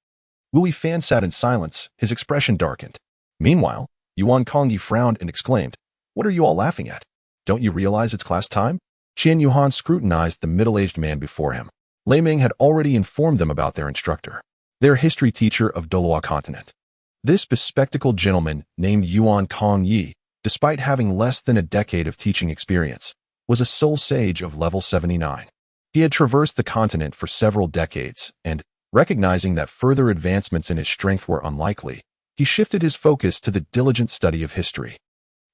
Wu Yifan sat in silence, his expression darkened. Meanwhile, Yuan Kongyi frowned and exclaimed, "What are you all laughing at? Don't you realize it's class time?" Qian Yuhan scrutinized the middle-aged man before him. Lei Ming had already informed them about their instructor, their history teacher of Douluo continent. This bespectacled gentleman, named Yuan Kongyi, despite having less than a decade of teaching experience, was a soul sage of level 79. He had traversed the continent for several decades, and, recognizing that further advancements in his strength were unlikely, he shifted his focus to the diligent study of history,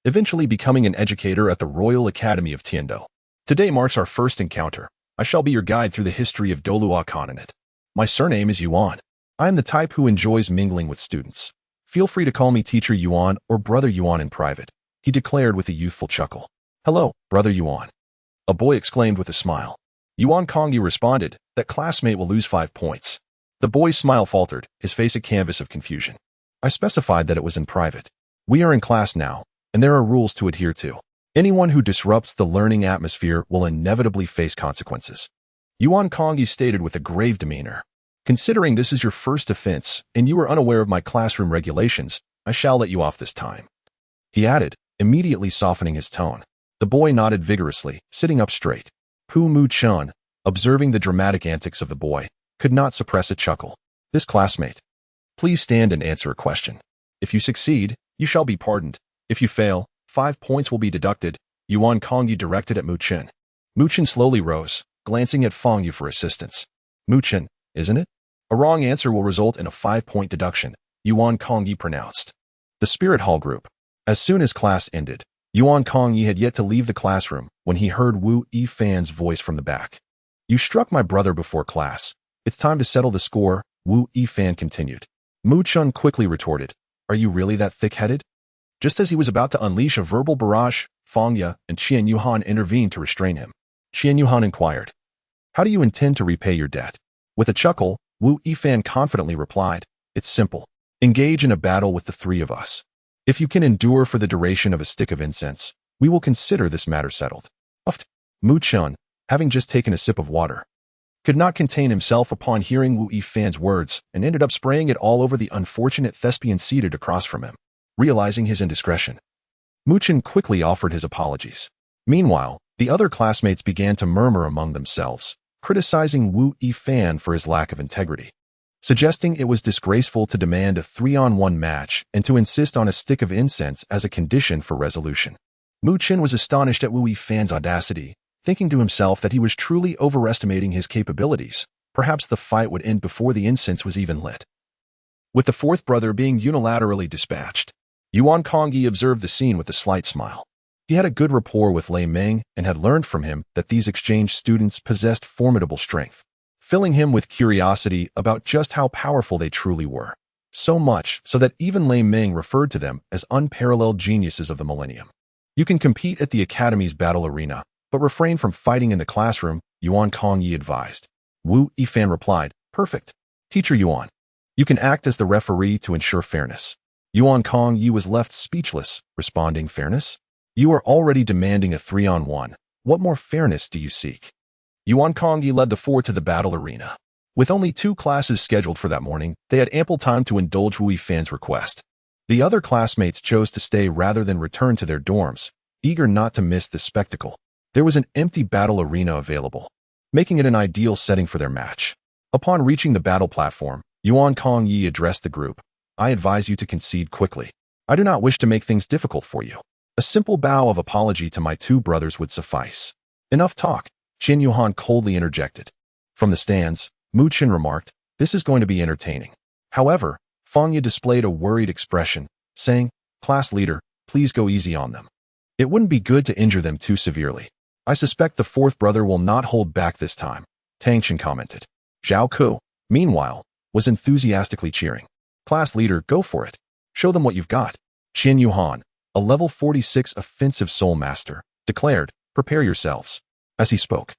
eventually becoming an educator at the Royal Academy of Tiando. Today marks our first encounter. I shall be your guide through the history of Douluo continent. My surname is Yuan. I am the type who enjoys mingling with students. Feel free to call me Teacher Yuan or Brother Yuan in private, he declared with a youthful chuckle. Hello, Brother Yuan. A boy exclaimed with a smile. Yuan Kongyi responded, that classmate will lose 5 points. The boy's smile faltered, his face a canvas of confusion. I specified that it was in private. We are in class now, and there are rules to adhere to. Anyone who disrupts the learning atmosphere will inevitably face consequences. Yuan Kongyi stated with a grave demeanor. Considering this is your first offense, and you are unaware of my classroom regulations, I shall let you off this time. He added, immediately softening his tone. The boy nodded vigorously, sitting up straight. Pu Mu-chun, observing the dramatic antics of the boy, could not suppress a chuckle. This classmate. Please stand and answer a question. If you succeed, you shall be pardoned. If you fail, 5 points will be deducted, Yuan Kongyi directed at Mu-chun. Mu-chun slowly rose, glancing at Feng Yu for assistance. Mu-chun, isn't it? A wrong answer will result in a 5-point deduction, Yuan Kongyi pronounced. The Spirit Hall group. As soon as class ended, Yuan Kongyi had yet to leave the classroom when he heard Wu Yifan's voice from the back. You struck my brother before class. It's time to settle the score, Wu Yifan continued. Mu-chun quickly retorted, are you really that thick-headed? Just as he was about to unleash a verbal barrage, Feng Yu and Qian Yuhan intervened to restrain him. Qian Yuhan inquired, how do you intend to repay your debt? With a chuckle, Wu Yifan confidently replied, it's simple. Engage in a battle with the 3 of us. If you can endure for the duration of a stick of incense, we will consider this matter settled. Mu-chun, having just taken a sip of water, could not contain himself upon hearing Wu Yifan's words and ended up spraying it all over the unfortunate thespian seated across from him. Realizing his indiscretion, Mu-chun quickly offered his apologies. Meanwhile, the other classmates began to murmur among themselves, criticizing Wu Yifan for his lack of integrity, suggesting it was disgraceful to demand a 3-on-1 match and to insist on a stick of incense as a condition for resolution. Mu-chun was astonished at Wu Yifan's audacity, thinking to himself that he was truly overestimating his capabilities. Perhaps the fight would end before the incense was even lit. With the 4th brother being unilaterally dispatched, Yuan Kongyi observed the scene with a slight smile. He had a good rapport with Lei Ming and had learned from him that these exchange students possessed formidable strength, filling him with curiosity about just how powerful they truly were. So much so that even Lei Ming referred to them as unparalleled geniuses of the millennium. You can compete at the Academy's battle arena, but refrain from fighting in the classroom, Yuan Kongyi advised. Wu Yifan replied, perfect. Teacher Yuan. You can act as the referee to ensure fairness. Yuan Kongyi was left speechless, responding, fairness? You are already demanding a 3-on-1. What more fairness do you seek? Yuan Kongyi led the 4 to the battle arena. With only 2 classes scheduled for that morning, they had ample time to indulge Wu Yifan's request. The other classmates chose to stay rather than return to their dorms, eager not to miss the spectacle. There was an empty battle arena available, making it an ideal setting for their match. Upon reaching the battle platform, Yuan Kongyi addressed the group. I advise you to concede quickly. I do not wish to make things difficult for you. A simple bow of apology to my 2 brothers would suffice. Enough talk, Qian Yuhan coldly interjected. From the stands, Mu-chun remarked, this is going to be entertaining. However, Feng Yu displayed a worried expression, saying, class leader, please go easy on them. It wouldn't be good to injure them too severely. I suspect the 4th brother will not hold back this time, Tang Chen commented. Zhao Ku, meanwhile, was enthusiastically cheering. Class leader, go for it. Show them what you've got. Qian Yuhan, a level 46 offensive soul master, declared, prepare yourselves. As he spoke,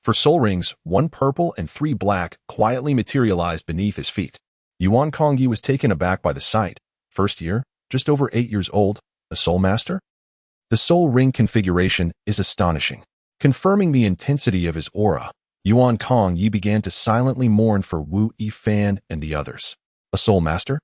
for soul rings, 1 purple and 3 black quietly materialized beneath his feet. Yuan Kongyi was taken aback by the sight. First year, just over 8 years old, a soul master? The soul ring configuration is astonishing. Confirming the intensity of his aura, Yuan Kongyi began to silently mourn for Wu Yifan and the others. A soul master?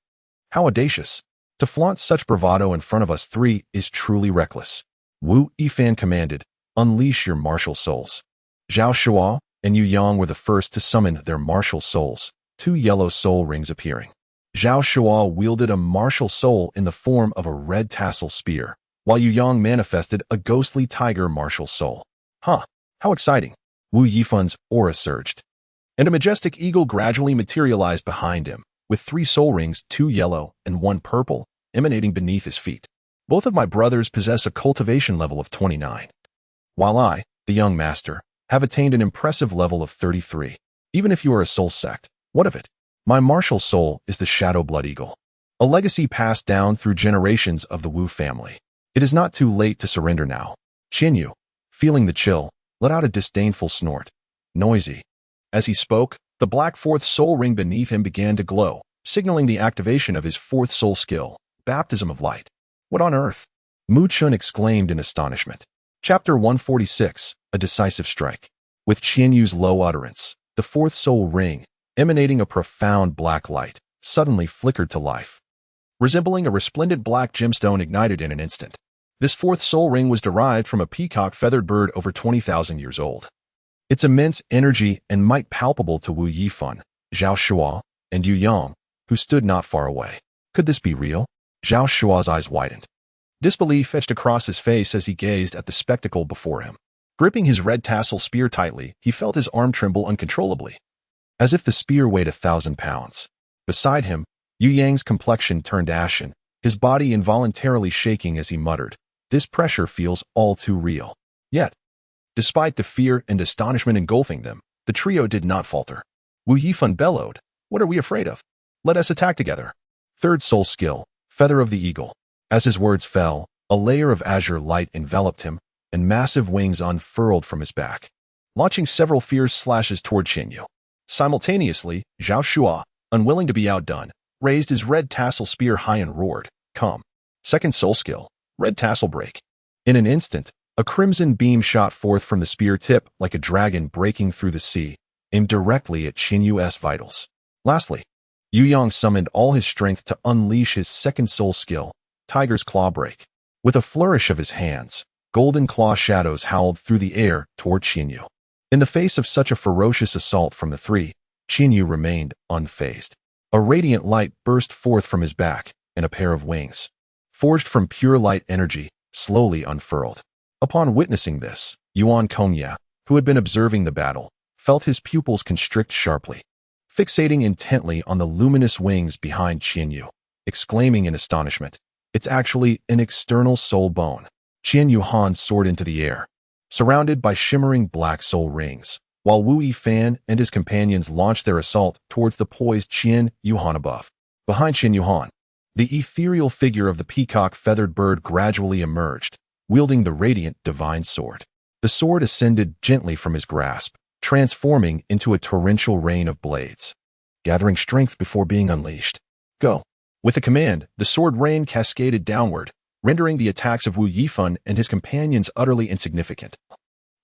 How audacious. To flaunt such bravado in front of us 3 is truly reckless. Wu Yifan commanded, unleash your martial souls. Zhao Shuo and Yu Yang were the first to summon their martial souls, 2 yellow soul rings appearing. Zhao Shuo wielded a martial soul in the form of a red tassel spear, while Yu Yang manifested a ghostly tiger martial soul. Huh, how exciting. Wu Yifan's aura surged, and a majestic eagle gradually materialized behind him, with 3 soul rings, 2 yellow and 1 purple, emanating beneath his feet. Both of my brothers possess a cultivation level of 29, while I, the young master, have attained an impressive level of 33. Even if you are a soul sect, what of it? My martial soul is the Shadow Blood Eagle, a legacy passed down through generations of the Wu family. It is not too late to surrender now. Qianyu, feeling the chill, let out a disdainful snort. Noisy. As he spoke, the black fourth soul ring beneath him began to glow, signaling the activation of his fourth soul skill, Baptism of Light. What on earth? Mu Chun exclaimed in astonishment. Chapter 146, A Decisive Strike. With Qianyu's low utterance, the fourth soul ring, emanating a profound black light, suddenly flickered to life. Resembling a resplendent black gemstone ignited in an instant. This fourth soul ring was derived from a peacock-feathered bird over 20,000 years old. Its immense energy and might palpable to Wu Yifan, Zhao Shua, and Yu Yang, who stood not far away. Could this be real? Zhao Shua's eyes widened. Disbelief etched across his face as he gazed at the spectacle before him. Gripping his red tassel spear tightly, he felt his arm tremble uncontrollably, as if the spear weighed 1,000 pounds. Beside him, Yu Yang's complexion turned ashen, his body involuntarily shaking as he muttered, "This pressure feels all too real." Yet, despite the fear and astonishment engulfing them, the trio did not falter. Wu Yifan bellowed, "What are we afraid of? Let us attack together." Third soul skill, Feather of the Eagle. As his words fell, a layer of azure light enveloped him, and massive wings unfurled from his back, launching several fierce slashes toward Qianyu. Simultaneously, Zhao Shua, unwilling to be outdone, raised his red tassel spear high and roared, "Come." Second soul skill, Red Tassel Break. In an instant, a crimson beam shot forth from the spear tip like a dragon breaking through the sea, aimed directly at Qianyu's vitals. Lastly, Yu Yang summoned all his strength to unleash his second soul skill, Tiger's Claw Break. With a flourish of his hands, golden claw shadows howled through the air toward Qianyu. In the face of such a ferocious assault from the three, Qianyu remained unfazed. A radiant light burst forth from his back, and a pair of wings, forged from pure light energy, slowly unfurled. Upon witnessing this, Yuan Kongya, who had been observing the battle, felt his pupils constrict sharply. Fixating intently on the luminous wings behind Qianyu, exclaiming in astonishment, "It's actually an external soul bone." Qianyu Han soared into the air, surrounded by shimmering black soul rings, while Wu Yifan and his companions launched their assault towards the poised Qian Yuhan above. Behind Qian Yuhan, the ethereal figure of the peacock-feathered bird gradually emerged, wielding the radiant divine sword. The sword ascended gently from his grasp, transforming into a torrential rain of blades, gathering strength before being unleashed. "Go." With a command, the sword rain cascaded downward, rendering the attacks of Wu Yifan and his companions utterly insignificant,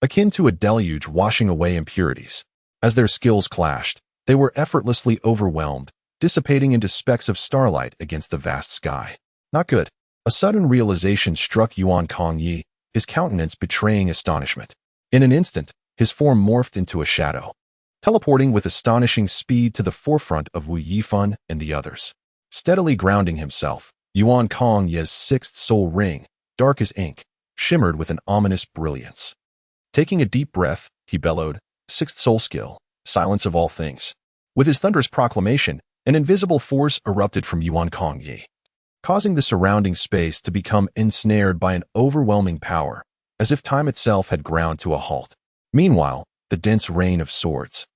akin to a deluge washing away impurities. As their skills clashed, they were effortlessly overwhelmed, dissipating into specks of starlight against the vast sky. Not good. A sudden realization struck Yuan Kongyi, his countenance betraying astonishment. In an instant, his form morphed into a shadow, teleporting with astonishing speed to the forefront of Wu Yifan and the others. Steadily grounding himself, Yuan Kongya's sixth soul ring, dark as ink, shimmered with an ominous brilliance. Taking a deep breath, he bellowed, "Sixth soul skill, Silence of all things." With his thunderous proclamation, an invisible force erupted from Yuan Kongyi, causing the surrounding space to become ensnared by an overwhelming power, as if time itself had ground to a halt. Meanwhile, the dense rain of swords,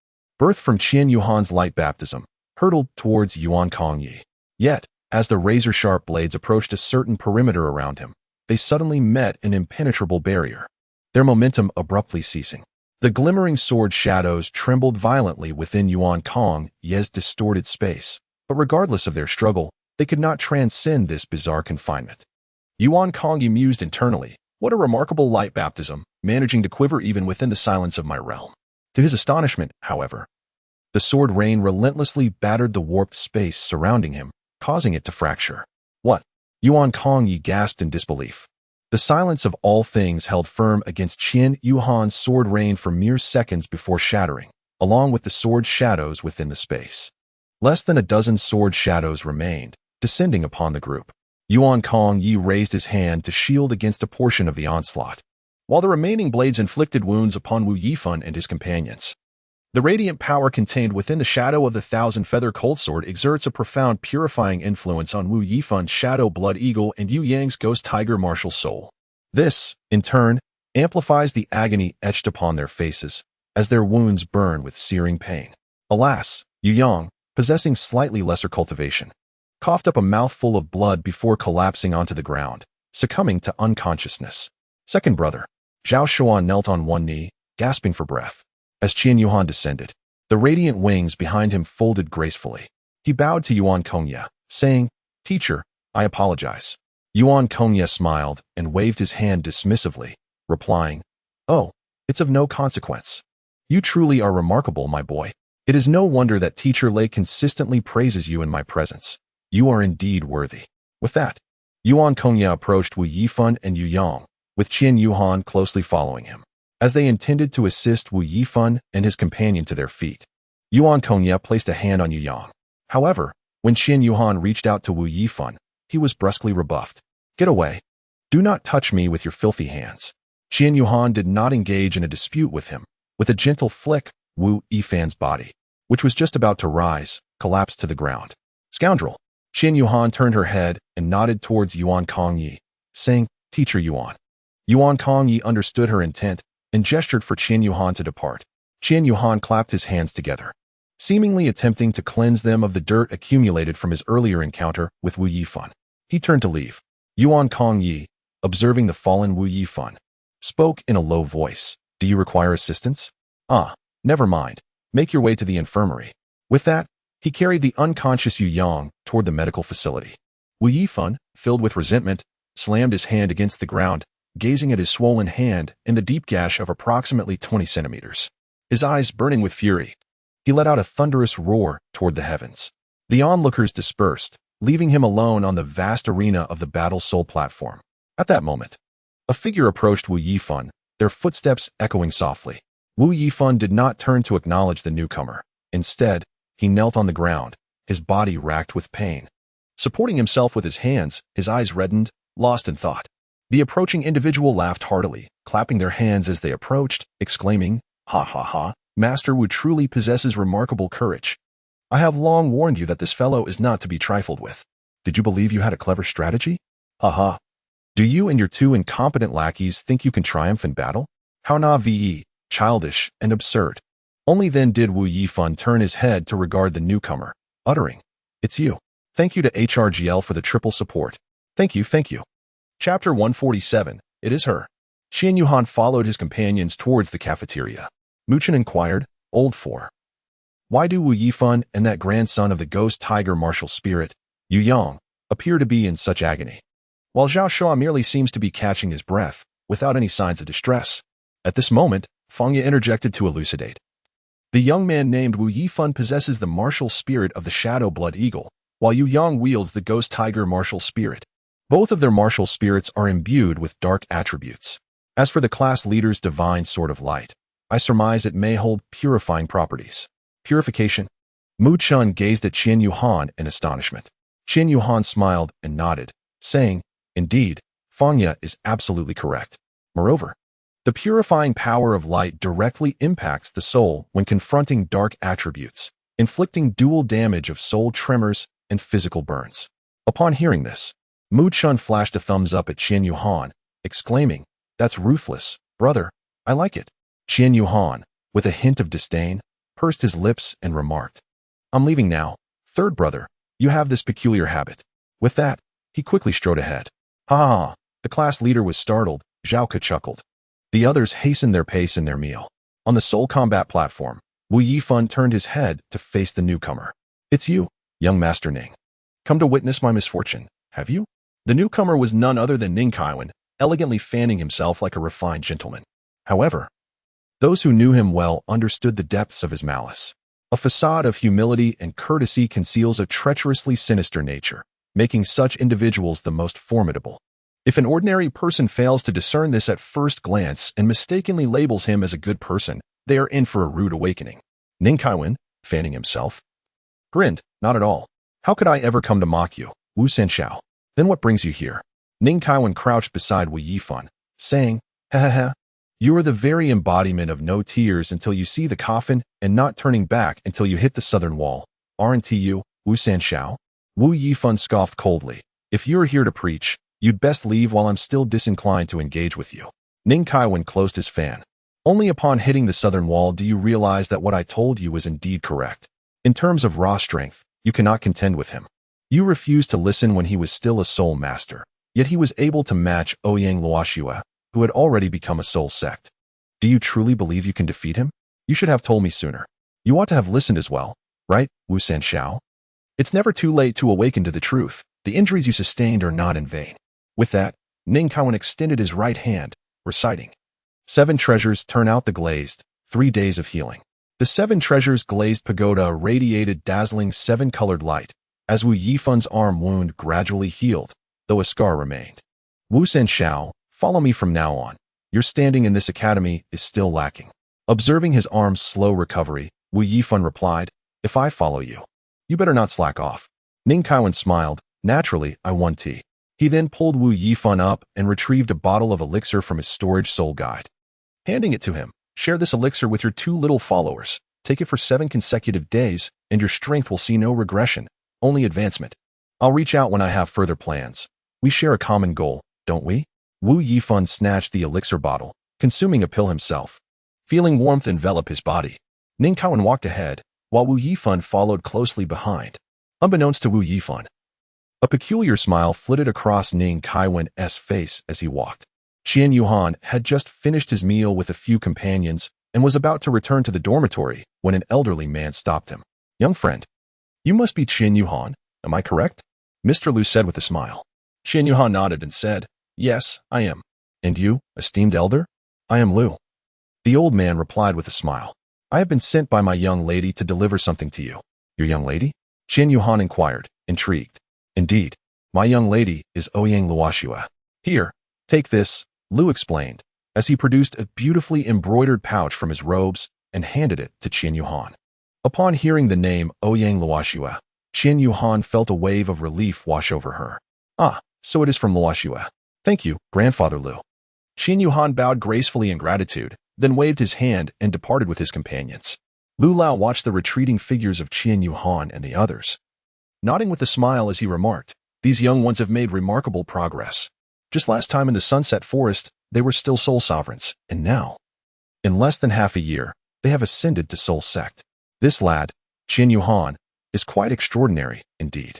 birthed from Qian Yuhan's light baptism, hurtled towards Yuan Kongyi. Yet, as the razor-sharp blades approached a certain perimeter around him, they suddenly met an impenetrable barrier, their momentum abruptly ceasing. The glimmering sword shadows trembled violently within Yuan Kongyi's distorted space, but regardless of their struggle, they could not transcend this bizarre confinement. Yuan Kongyi mused internally, "What a remarkable light baptism, managing to quiver even within the silence of my realm." To his astonishment, however, the sword rain relentlessly battered the warped space surrounding him, causing it to fracture. "What?" Yuan Kongyi gasped in disbelief. The silence of all things held firm against Qian Yuhan's sword rain for mere seconds before shattering, along with the sword shadows within the space. Less than a dozen sword shadows remained, descending upon the group. Yuan Kongyi raised his hand to shield against a portion of the onslaught, while the remaining blades inflicted wounds upon Wu Yifan and his companions. The radiant power contained within the shadow of the thousand-feather cold sword exerts a profound purifying influence on Wu Yifan's Shadow Blood Eagle and Yu Yang's Ghost Tiger martial soul. This, in turn, amplifies the agony etched upon their faces as their wounds burn with searing pain. Alas, Yu Yang, possessing slightly lesser cultivation, coughed up a mouthful of blood before collapsing onto the ground, succumbing to unconsciousness. Second brother, Zhao Shuan knelt on one knee, gasping for breath. As Qian Yuhan descended, the radiant wings behind him folded gracefully. He bowed to Yuan Kongye, saying, "Teacher, I apologize." Yuan Kongye smiled and waved his hand dismissively, replying, "Oh, it's of no consequence. You truly are remarkable, my boy. It is no wonder that Teacher Lei consistently praises you in my presence. You are indeed worthy." With that, Yuan Kongye approached Wu Yifan and Yu Yang, with Qian Yuhan closely following him, as they intended to assist Wu Yifan and his companion to their feet. Yuan Kongye placed a hand on Yu Yang. However, when Qian Yuhan reached out to Wu Yifan, he was brusquely rebuffed. "Get away. Do not touch me with your filthy hands." Qian Yuhan did not engage in a dispute with him. With a gentle flick, Wu Yifan's body, which was just about to rise, collapsed to the ground. "Scoundrel!" Qian Yuhan turned her head and nodded towards Yuan Kongye, saying, "Teacher Yuan." Yuan Kongye understood her intent and gestured for Qian Yuhan to depart. Qian Yuhan clapped his hands together, seemingly attempting to cleanse them of the dirt accumulated from his earlier encounter with Wu Yifan. He turned to leave. Yuan Kongye, observing the fallen Wu Yifan, spoke in a low voice. "Do you require assistance? Ah, never mind. Make your way to the infirmary." With that, he carried the unconscious Yu Yang toward the medical facility. Wu Yifan, filled with resentment, slammed his hand against the ground, gazing at his swollen hand and the deep gash of approximately 20 centimeters. His eyes burning with fury, he let out a thunderous roar toward the heavens. The onlookers dispersed, leaving him alone on the vast arena of the Battle Soul platform. At that moment, a figure approached Wu Yifan, their footsteps echoing softly. Wu Yifan did not turn to acknowledge the newcomer. Instead, he knelt on the ground, his body racked with pain. Supporting himself with his hands, his eyes reddened, lost in thought. The approaching individual laughed heartily, clapping their hands as they approached, exclaiming, "Ha ha ha, Master Wu truly possesses remarkable courage. I have long warned you that this fellow is not to be trifled with. Did you believe you had a clever strategy? Ha ha. Do you and your two incompetent lackeys think you can triumph in battle? How naive, childish, and absurd." Only then did Wu Yifan turn his head to regard the newcomer, uttering, "It's you. Thank you to HRGL for the triple support. Thank you, thank you." Chapter 147, It is Her. Qian Yuhan followed his companions towards the cafeteria. Muchen inquired, "Old four, why do Wu Yifan and that grandson of the ghost tiger martial spirit, Yu Yang, appear to be in such agony, while Zhao Shuo merely seems to be catching his breath, without any signs of distress?" At this moment, Fangye interjected to elucidate. "The young man named Wu Yifan possesses the martial spirit of the Shadow Blood Eagle, while Yu Yang wields the Ghost Tiger martial spirit. Both of their martial spirits are imbued with dark attributes. As for the class leader's divine sword of light, I surmise it may hold purifying properties." Purification? Mu Chun gazed at Qian Yuhan in astonishment. Qian Yuhan smiled and nodded, saying, "Indeed, Fangye is absolutely correct. Moreover, the purifying power of light directly impacts the soul when confronting dark attributes, inflicting dual damage of soul tremors and physical burns." Upon hearing this, Mu Chun flashed a thumbs up at Qian Yuhan, exclaiming, "That's ruthless, brother. I like it." Qian Yuhan, with a hint of disdain, pursed his lips and remarked, "I'm leaving now. Third brother, you have this peculiar habit." With that, he quickly strode ahead. "Ha ha ha." The class leader was startled. Zhao Ke chuckled. The others hastened their pace in their meal. On the soul combat platform, Wu Yifan turned his head to face the newcomer. "It's you, young Master Ning. Come to witness my misfortune, have you?" The newcomer was none other than Ning Kaiwan, elegantly fanning himself like a refined gentleman. However, those who knew him well understood the depths of his malice. A facade of humility and courtesy conceals a treacherously sinister nature, making such individuals the most formidable. If an ordinary person fails to discern this at first glance and mistakenly labels him as a good person, they are in for a rude awakening. Ning Kaiwan, fanning himself, grinned, "Not at all. How could I ever come to mock you, Wu Sanxiao? Then what brings you here?" Ning Kaiwan crouched beside Wu Yifan, saying, "Ha ha ha. You are the very embodiment of no tears until you see the coffin and not turning back until you hit the southern wall. Aren't you, Wu Sanxiao?" Wu Yifan scoffed coldly. "If you're here to preach, you'd best leave while I'm still disinclined to engage with you." Ning Kaiwen closed his fan. Only upon hitting the southern wall do you realize that what I told you was indeed correct. In terms of raw strength, you cannot contend with him. You refused to listen when he was still a soul master, yet he was able to match Ouyang Luoxue, who had already become a soul sect. Do you truly believe you can defeat him? You should have told me sooner. You ought to have listened as well, right, Wu Sanxiao? It's never too late to awaken to the truth. The injuries you sustained are not in vain. With that, Ning Kaiwen extended his right hand, reciting, 7 treasures turn out the glazed, 3 days of healing. The 7 treasures glazed pagoda radiated dazzling 7-colored light, as Wu Yifun's arm wound gradually healed, though a scar remained. Wu Sanxiao, follow me from now on. Your standing in this academy is still lacking. Observing his arm's slow recovery, Wu Yifun replied, if I follow you, you better not slack off. Ning Kaiwen smiled, naturally, I want tea. He then pulled Wu Yifun up and retrieved a bottle of elixir from his storage soul guide. Handing it to him, share this elixir with your 2 little followers. Take it for 7 consecutive days, and your strength will see no regression, only advancement. I'll reach out when I have further plans. We share a common goal, don't we? Wu Yifun snatched the elixir bottle, consuming a pill himself. Feeling warmth envelop his body, Ning Kaiwen walked ahead, while Wu Yifun followed closely behind. Unbeknownst to Wu Yifun, a peculiar smile flitted across Ning Kaiwen's face as he walked. Qian Yuhan had just finished his meal with a few companions and was about to return to the dormitory when an elderly man stopped him. Young friend, you must be Qian Yuhan, am I correct? Mr. Liu said with a smile. Qian Yuhan nodded and said, yes, I am. And you, esteemed elder? I am Liu. The old man replied with a smile. I have been sent by my young lady to deliver something to you. Your young lady? Qian Yuhan inquired, intrigued. Indeed, my young lady is Ouyang Luoxue. Here, take this, Liu explained, as he produced a beautifully embroidered pouch from his robes and handed it to Qian Yuhan. Upon hearing the name Ouyang Luoxue, Qian Yuhan felt a wave of relief wash over her. Ah, so it is from Luoxue. Thank you, Grandfather Liu. Qian Yuhan bowed gracefully in gratitude, then waved his hand and departed with his companions. Lu Lao watched the retreating figures of Qian Yuhan and the others, nodding with a smile as he remarked, these young ones have made remarkable progress. Just last time in the Sunset Forest, they were still soul sovereigns, and now, in less than half a year, they have ascended to soul sect. This lad, Qian Yuhan, is quite extraordinary, indeed.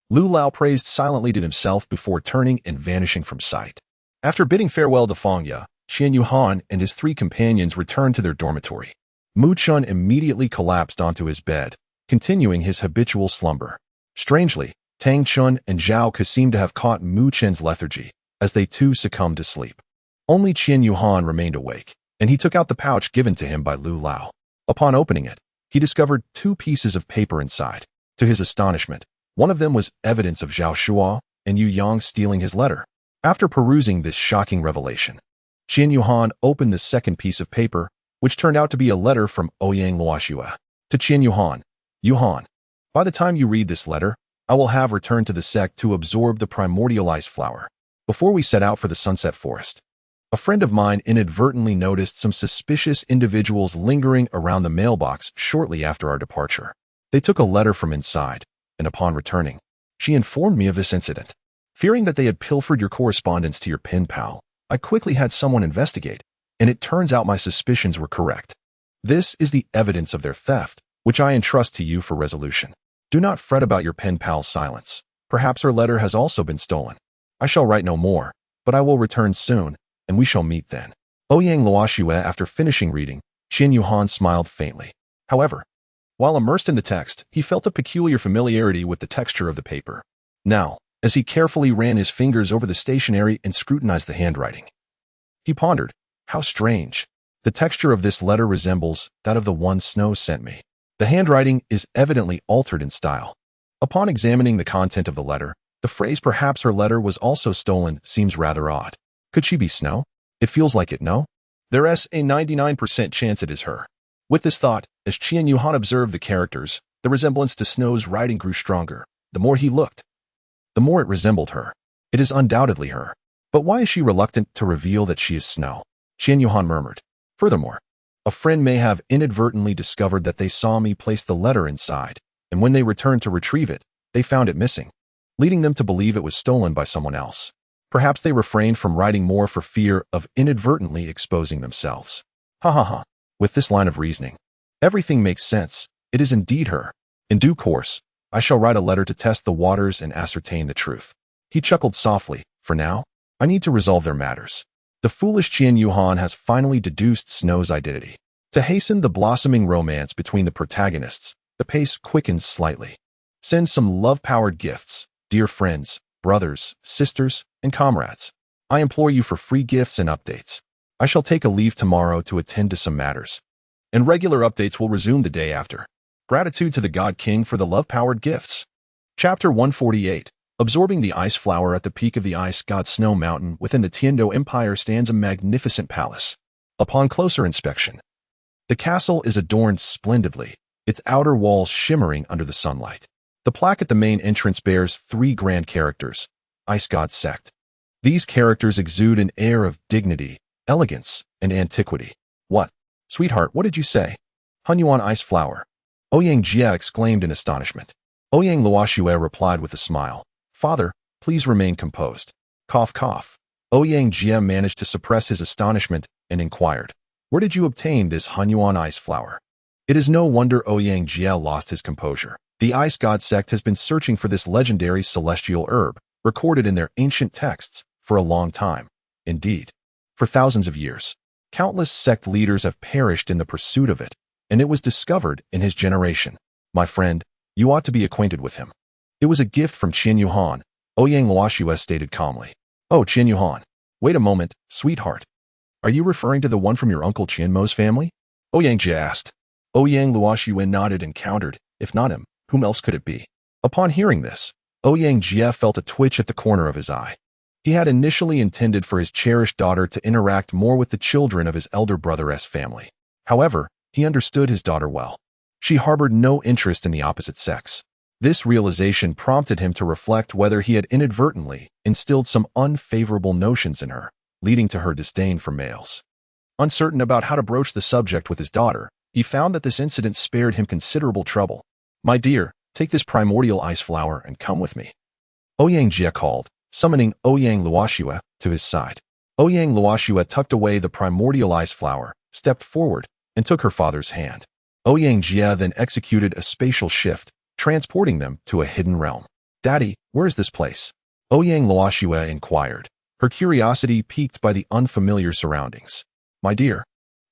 Lu Lao praised silently to himself before turning and vanishing from sight. After bidding farewell to Fangya, Qian Yuhan and his 3 companions returned to their dormitory. Mu Chun immediately collapsed onto his bed, continuing his habitual slumber. Strangely, Tang Chun and Zhao Ke seemed to have caught Mu Chen's lethargy, as they too succumbed to sleep. Only Qian Yuhan remained awake, and he took out the pouch given to him by Lu Lao. Upon opening it, he discovered 2 pieces of paper inside. To his astonishment, one of them was evidence of Zhao Shuo and Yu Yang stealing his letter. After perusing this shocking revelation, Qian Yuhan opened the second piece of paper, which turned out to be a letter from Ouyang Luoxue. To Qian Yuhan, Yuhan, by the time you read this letter, I will have returned to the sect to absorb the primordialized flower. Before we set out for the Sunset Forest, a friend of mine inadvertently noticed some suspicious individuals lingering around the mailbox shortly after our departure. They took a letter from inside, and upon returning, she informed me of this incident. Fearing that they had pilfered your correspondence to your pen pal, I quickly had someone investigate, and it turns out my suspicions were correct. This is the evidence of their theft, which I entrust to you for resolution. Do not fret about your pen pal's silence. Perhaps her letter has also been stolen. I shall write no more, but I will return soon, and we shall meet then. Ouyang Luoxue, after finishing reading, Qian Yuhan smiled faintly. However, while immersed in the text, he felt a peculiar familiarity with the texture of the paper. Now, as he carefully ran his fingers over the stationery and scrutinized the handwriting, he pondered, how strange. The texture of this letter resembles that of the one Snow sent me. The handwriting is evidently altered in style. Upon examining the content of the letter, the phrase perhaps her letter was also stolen seems rather odd. Could she be Snow? It feels like it, no? There's a 99% chance it is her. With this thought, as Qian Yuhan observed the characters, the resemblance to Snow's writing grew stronger. The more he looked, the more it resembled her. It is undoubtedly her. But why is she reluctant to reveal that she is Snow? Qian Yuhan murmured. Furthermore, a friend may have inadvertently discovered that they saw me place the letter inside, and when they returned to retrieve it, they found it missing, leading them to believe it was stolen by someone else. Perhaps they refrained from writing more for fear of inadvertently exposing themselves. Ha ha ha. With this line of reasoning, everything makes sense. It is indeed her. In due course, I shall write a letter to test the waters and ascertain the truth. He chuckled softly. For now, I need to resolve their matters. The foolish Qian Yuhan has finally deduced Snow's identity. To hasten the blossoming romance between the protagonists, the pace quickens slightly. Send some love-powered gifts, dear friends, brothers, sisters, and comrades. I implore you for free gifts and updates. I shall take a leave tomorrow to attend to some matters, and regular updates will resume the day after. Gratitude to the God King for the love-powered gifts. Chapter 148. Absorbing the ice flower. At the peak of the ice god Snow Mountain within the Tiando Empire stands a magnificent palace. Upon closer inspection, the castle is adorned splendidly, its outer walls shimmering under the sunlight. The plaque at the main entrance bears 3 grand characters, Ice God Sect. These characters exude an air of dignity, elegance, and antiquity. What? Sweetheart, what did you say? Hunyuan Ice Flower. Ouyang Jia exclaimed in astonishment. Ouyang Luoxue replied with a smile. Father, please remain composed. Cough, cough. Ouyang Jia managed to suppress his astonishment and inquired, where did you obtain this Hunyuan Ice Flower? It is no wonder Ouyang Jia lost his composure. The Ice God Sect has been searching for this legendary celestial herb, recorded in their ancient texts, for a long time. Indeed, for thousands of years, countless sect leaders have perished in the pursuit of it, and it was discovered in his generation. My friend, you ought to be acquainted with him. It was a gift from Qian Yuhan, Ouyang Luoxue stated calmly. Oh, Qian Yuhan. Wait a moment, sweetheart. Are you referring to the one from your uncle Qian Mo's family? Ouyang Jia asked. Ouyang Luoxue nodded and countered, if not him, whom else could it be? Upon hearing this, Ouyang Jia felt a twitch at the corner of his eye. He had initially intended for his cherished daughter to interact more with the children of his elder brother's family. However, he understood his daughter well. She harbored no interest in the opposite sex. This realization prompted him to reflect whether he had inadvertently instilled some unfavorable notions in her, leading to her disdain for males. Uncertain about how to broach the subject with his daughter, he found that this incident spared him considerable trouble. My dear, take this primordial ice flower and come with me. Ouyang Jia called, summoning Ouyang Luoxue to his side. Ouyang Luoxue tucked away the primordial ice flower, stepped forward, and took her father's hand. Ouyang Jia then executed a spatial shift, transporting them to a hidden realm. Daddy, where is this place? Ouyang Luoxue inquired, her curiosity piqued by the unfamiliar surroundings. My dear,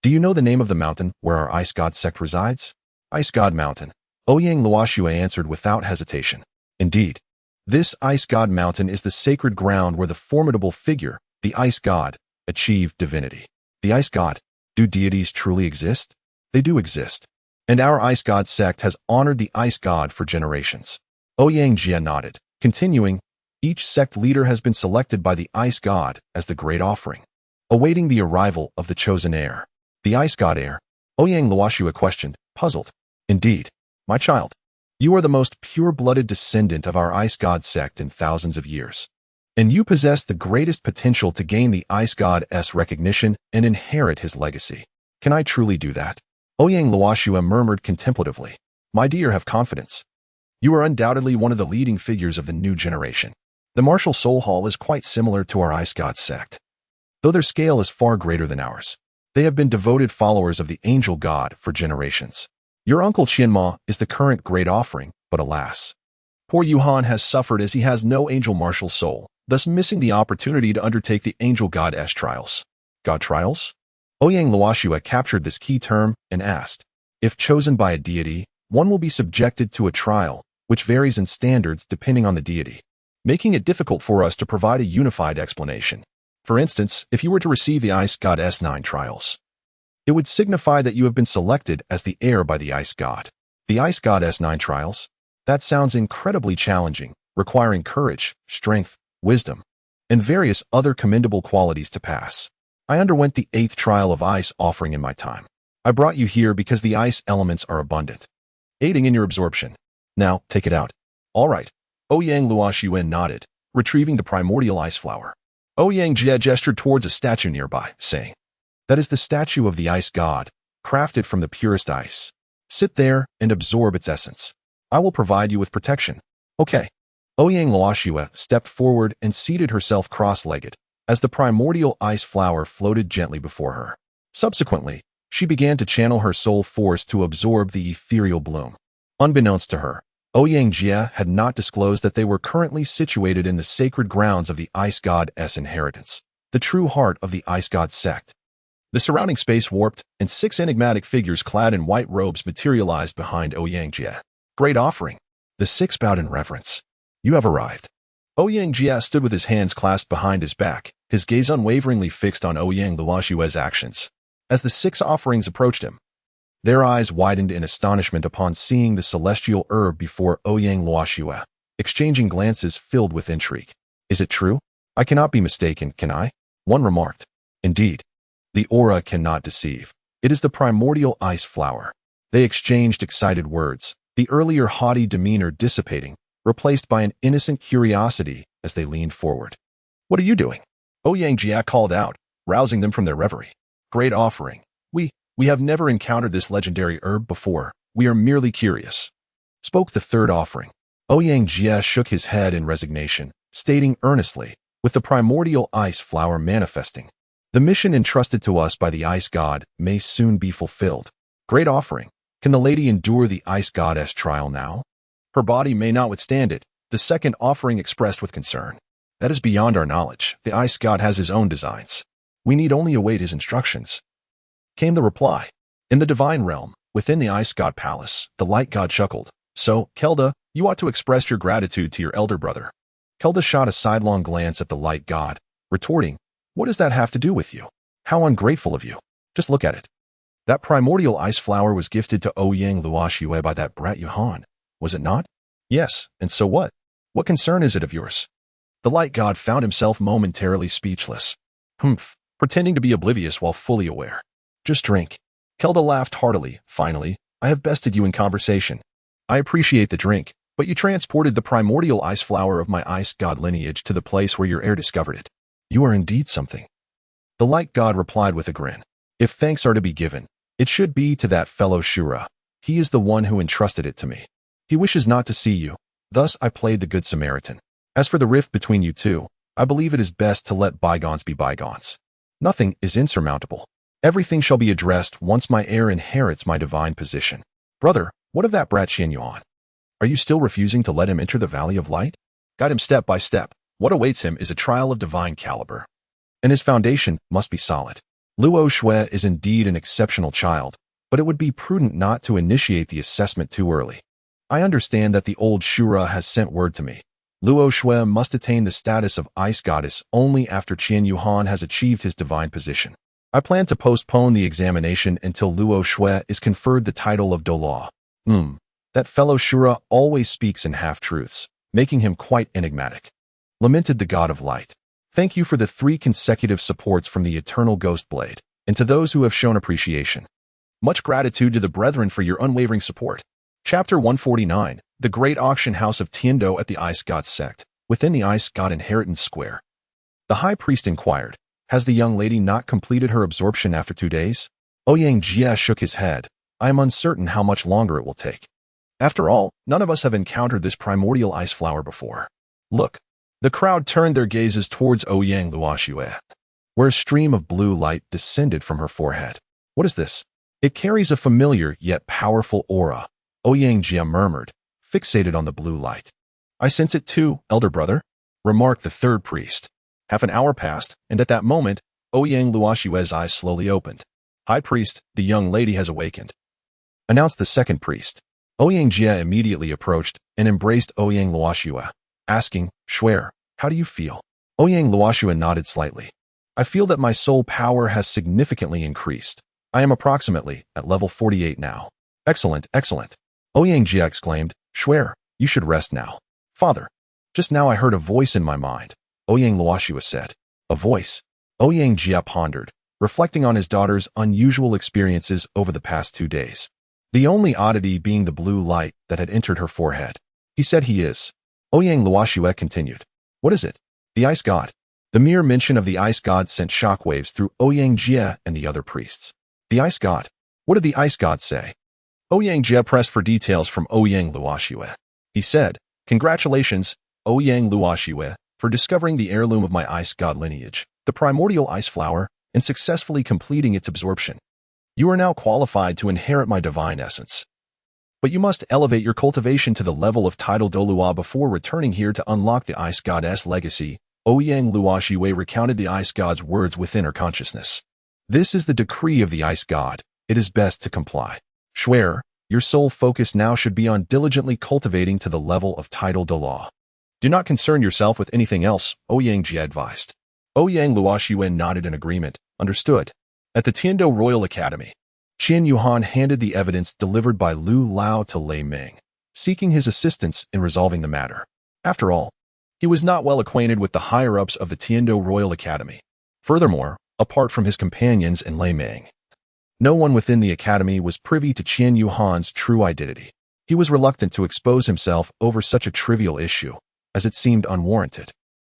do you know the name of the mountain where our Ice God Sect resides? Ice God Mountain. Ouyang Luoxue answered without hesitation. Indeed, this Ice God Mountain is the sacred ground where the formidable figure, the Ice God, achieved divinity. The Ice God, do deities truly exist? They do exist. And our Ice God Sect has honored the Ice God for generations. Ouyang Jia nodded, continuing, each sect leader has been selected by the Ice God as the great offering, awaiting the arrival of the chosen heir. The Ice God heir? Ouyang Luoxue questioned, puzzled. Indeed, my child, you are the most pure-blooded descendant of our Ice God Sect in thousands of years, and you possess the greatest potential to gain the Ice God's recognition and inherit his legacy. Can I truly do that? Ouyang Luoxue murmured contemplatively. My dear, have confidence. You are undoubtedly one of the leading figures of the new generation. The Martial Soul Hall is quite similar to our Ice God Sect, though their scale is far greater than ours. They have been devoted followers of the Angel God for generations. Your uncle Qianma is the current great offering, but alas, poor Yuhan has suffered as he has no angel martial soul, thus missing the opportunity to undertake the Angel God's trials. God trials? Ouyang Luoxue captured this key term and asked, if chosen by a deity, one will be subjected to a trial, which varies in standards depending on the deity, making it difficult for us to provide a unified explanation. For instance, if you were to receive the Ice God S9 trials, it would signify that you have been selected as the heir by the Ice God. The Ice God S9 trials? That sounds incredibly challenging, requiring courage, strength, wisdom, and various other commendable qualities to pass. I underwent the 8th trial of ice offering in my time. I brought you here because the ice elements are abundant, aiding in your absorption. Now, take it out. All right. Ouyang Luoxue nodded, retrieving the primordial ice flower. Ouyang Jia gestured towards a statue nearby, saying, that is the statue of the Ice God, crafted from the purest ice. Sit there and absorb its essence. I will provide you with protection. Okay. Ouyang Luoxue stepped forward and seated herself cross-legged as the primordial ice flower floated gently before her. Subsequently, she began to channel her soul force to absorb the ethereal bloom. Unbeknownst to her, Ouyang Jie had not disclosed that they were currently situated in the sacred grounds of the Ice God's inheritance, the true heart of the Ice God sect. The surrounding space warped, and 6 enigmatic figures clad in white robes materialized behind Ouyang Jie. Great offering. The 6 bowed in reverence. You have arrived. Ouyang Jie stood with his hands clasped behind his back, his gaze unwaveringly fixed on Ouyang Luoxue's actions. As the 6 offerings approached him, their eyes widened in astonishment upon seeing the celestial herb before Ouyang Luoxue, exchanging glances filled with intrigue. Is it true? I cannot be mistaken, can I? One remarked. Indeed. The aura cannot deceive. It is the primordial ice flower. They exchanged excited words, the earlier haughty demeanor dissipating, replaced by an innocent curiosity as they leaned forward. What are you doing? Ouyang Jie called out, rousing them from their reverie. Great offering. We have never encountered this legendary herb before. We are merely curious. Spoke the 3rd offering. Ouyang Jie shook his head in resignation, stating earnestly, with the primordial ice flower manifesting, the mission entrusted to us by the Ice God may soon be fulfilled. Great offering. Can the lady endure the Ice Goddess trial now? Her body may not withstand it, the 2nd offering expressed with concern. That is beyond our knowledge. The Ice God has his own designs. We need only await his instructions. Came the reply. In the divine realm, within the Ice God Palace, the Light God chuckled. So, Kelda, you ought to express your gratitude to your elder brother. Kelda shot a sidelong glance at the Light God, retorting, what does that have to do with you? How ungrateful of you. Just look at it. That primordial ice flower was gifted to Ouyang Luoxue by that brat Yuhan, was it not? Yes, and so what? What concern is it of yours? The Light God found himself momentarily speechless. Pretending to be oblivious while fully aware. Just drink. Kelda laughed heartily. Finally, I have bested you in conversation. I appreciate the drink, but you transported the primordial ice flower of my Ice God lineage to the place where your heir discovered it. You are indeed something. The Light God replied with a grin. If thanks are to be given, it should be to that fellow Shura. He is the one who entrusted it to me. He wishes not to see you. Thus I played the Good Samaritan. As for the rift between you two, I believe it is best to let bygones be bygones. Nothing is insurmountable. Everything shall be addressed once my heir inherits my divine position. Brother, what of that brat Qian Yuan? Are you still refusing to let him enter the Valley of Light? Guide him step by step. What awaits him is a trial of divine caliber. And his foundation must be solid. Luo Shui is indeed an exceptional child, but it would be prudent not to initiate the assessment too early. I understand that the old Shura has sent word to me. Luo Shui must attain the status of Ice Goddess only after Qian Yuhan has achieved his divine position. I plan to postpone the examination until Luo Shui is conferred the title of Douluo. That fellow Shura always speaks in half-truths, making him quite enigmatic. Lamented the God of Light. Thank you for the 3 consecutive supports from the Eternal Ghost Blade, and to those who have shown appreciation. Much gratitude to the brethren for your unwavering support. Chapter 149, The Great Auction House of Tiando at the Ice God Sect, within the Ice God Inheritance Square. The High Priest inquired, has the young lady not completed her absorption after 2 days? Ouyang Jie shook his head. I am uncertain how much longer it will take. After all, none of us have encountered this primordial ice flower before. Look. The crowd turned their gazes towards Ouyang Luoxue, where a stream of blue light descended from her forehead. What is this? It carries a familiar yet powerful aura, Ouyang Jie murmured, fixated on the blue light. I sense it too, elder brother, remarked the 3rd priest. Half an hour passed, and at that moment, Ouyang Luoxue's eyes slowly opened. High priest, the young lady has awakened, announced the 2nd priest. Ouyang Jie immediately approached and embraced Ouyang Luoxue, asking, Shuer, how do you feel? Ouyang Luoxue nodded slightly. I feel that my soul power has significantly increased. I am approximately at level 48 now. Excellent, excellent. Ouyang Jie exclaimed, Shuer, you should rest now. Father, just now I heard a voice in my mind, Ouyang Luoxue said. A voice? Ouyang Jie pondered, reflecting on his daughter's unusual experiences over the past 2 days. The only oddity being the blue light that had entered her forehead. He said he is. Ouyang Luoxue continued. What is it? The Ice God. The mere mention of the Ice God sent shockwaves through Ouyang Jie and the other priests. The Ice God. What did the Ice God say? Ouyang Jie pressed for details from Ouyang Luoxue. He said, Congratulations, Ouyang Luoshiwe, for discovering the heirloom of my ice god lineage, the primordial ice flower, and successfully completing its absorption. You are now qualified to inherit my divine essence. But you must elevate your cultivation to the level of tidal Douluo before returning here to unlock the ice god's legacy. Ouyang Luoshiwe recounted the ice god's words within her consciousness. This is the decree of the ice god. It is best to comply. Swear, your sole focus now should be on diligently cultivating to the level of tidal Douluo. Do not concern yourself with anything else, Ouyang Jie advised. Ouyang Luoshiwe nodded in agreement. Understood. At the Tiando Royal Academy, Qian Yuhan handed the evidence delivered by Lu Lao to Lei Ming, seeking his assistance in resolving the matter. After all, he was not well acquainted with the higher-ups of the Tiando Royal Academy. Furthermore, apart from his companions and Lei Ming, no one within the academy was privy to Qian Yuhan's true identity. He was reluctant to expose himself over such a trivial issue, as it seemed unwarranted.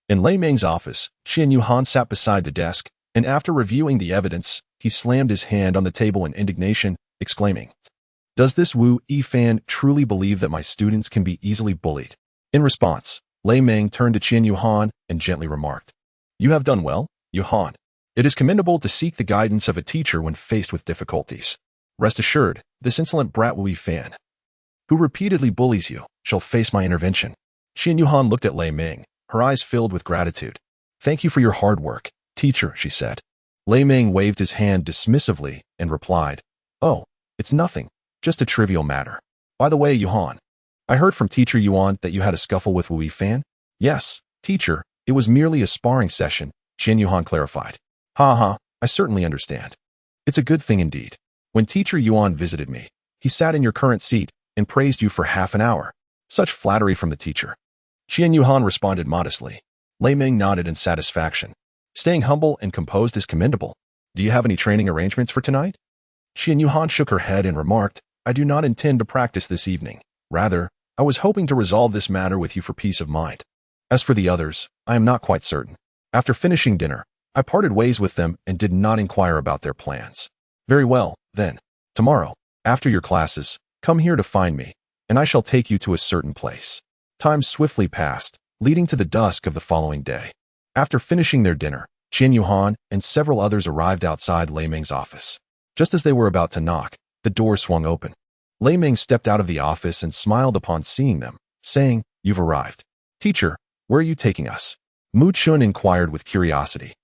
In Lei Ming's office, Qian Yuhan sat beside the desk, and after reviewing the evidence, he slammed his hand on the table in indignation, exclaiming, "Does this Wu Yifan truly believe that my students can be easily bullied?" In response, Lei Ming turned to Qian Yuhan and gently remarked, "You have done well, Yuhan. It is commendable to seek the guidance of a teacher when faced with difficulties. Rest assured, this insolent brat Wu Yifan, who repeatedly bullies you, shall face my intervention." Qian Yuhan looked at Lei Ming, her eyes filled with gratitude. "Thank you for your hard work, teacher," she said. Lei Ming waved his hand dismissively and replied, "Oh, it's nothing, just a trivial matter. By the way, Yuhan, I heard from Teacher Yuan that you had a scuffle with Wu Yifan?" "Yes, teacher, it was merely a sparring session," Qian Yuhan clarified. "Ha, I certainly understand. It's a good thing indeed. When Teacher Yuan visited me, he sat in your current seat and praised you for half an hour. Such flattery from the teacher." Qian Yuhan responded modestly. Lei Ming nodded in satisfaction. "Staying humble and composed is commendable. Do you have any training arrangements for tonight?" Qian Yuhan shook her head and remarked, "I do not intend to practice this evening. Rather, I was hoping to resolve this matter with you for peace of mind. As for the others, I am not quite certain. After finishing dinner, I parted ways with them and did not inquire about their plans." "Very well, then. Tomorrow, after your classes, come here to find me, and I shall take you to a certain place." Time swiftly passed, leading to the dusk of the following day. After finishing their dinner, Qian Yuhan and several others arrived outside Lei Ming's office. Just as they were about to knock, the door swung open. Lei Ming stepped out of the office and smiled upon seeing them, saying, "You've arrived. Teacher, where are you taking us?" Mu Chun inquired with curiosity.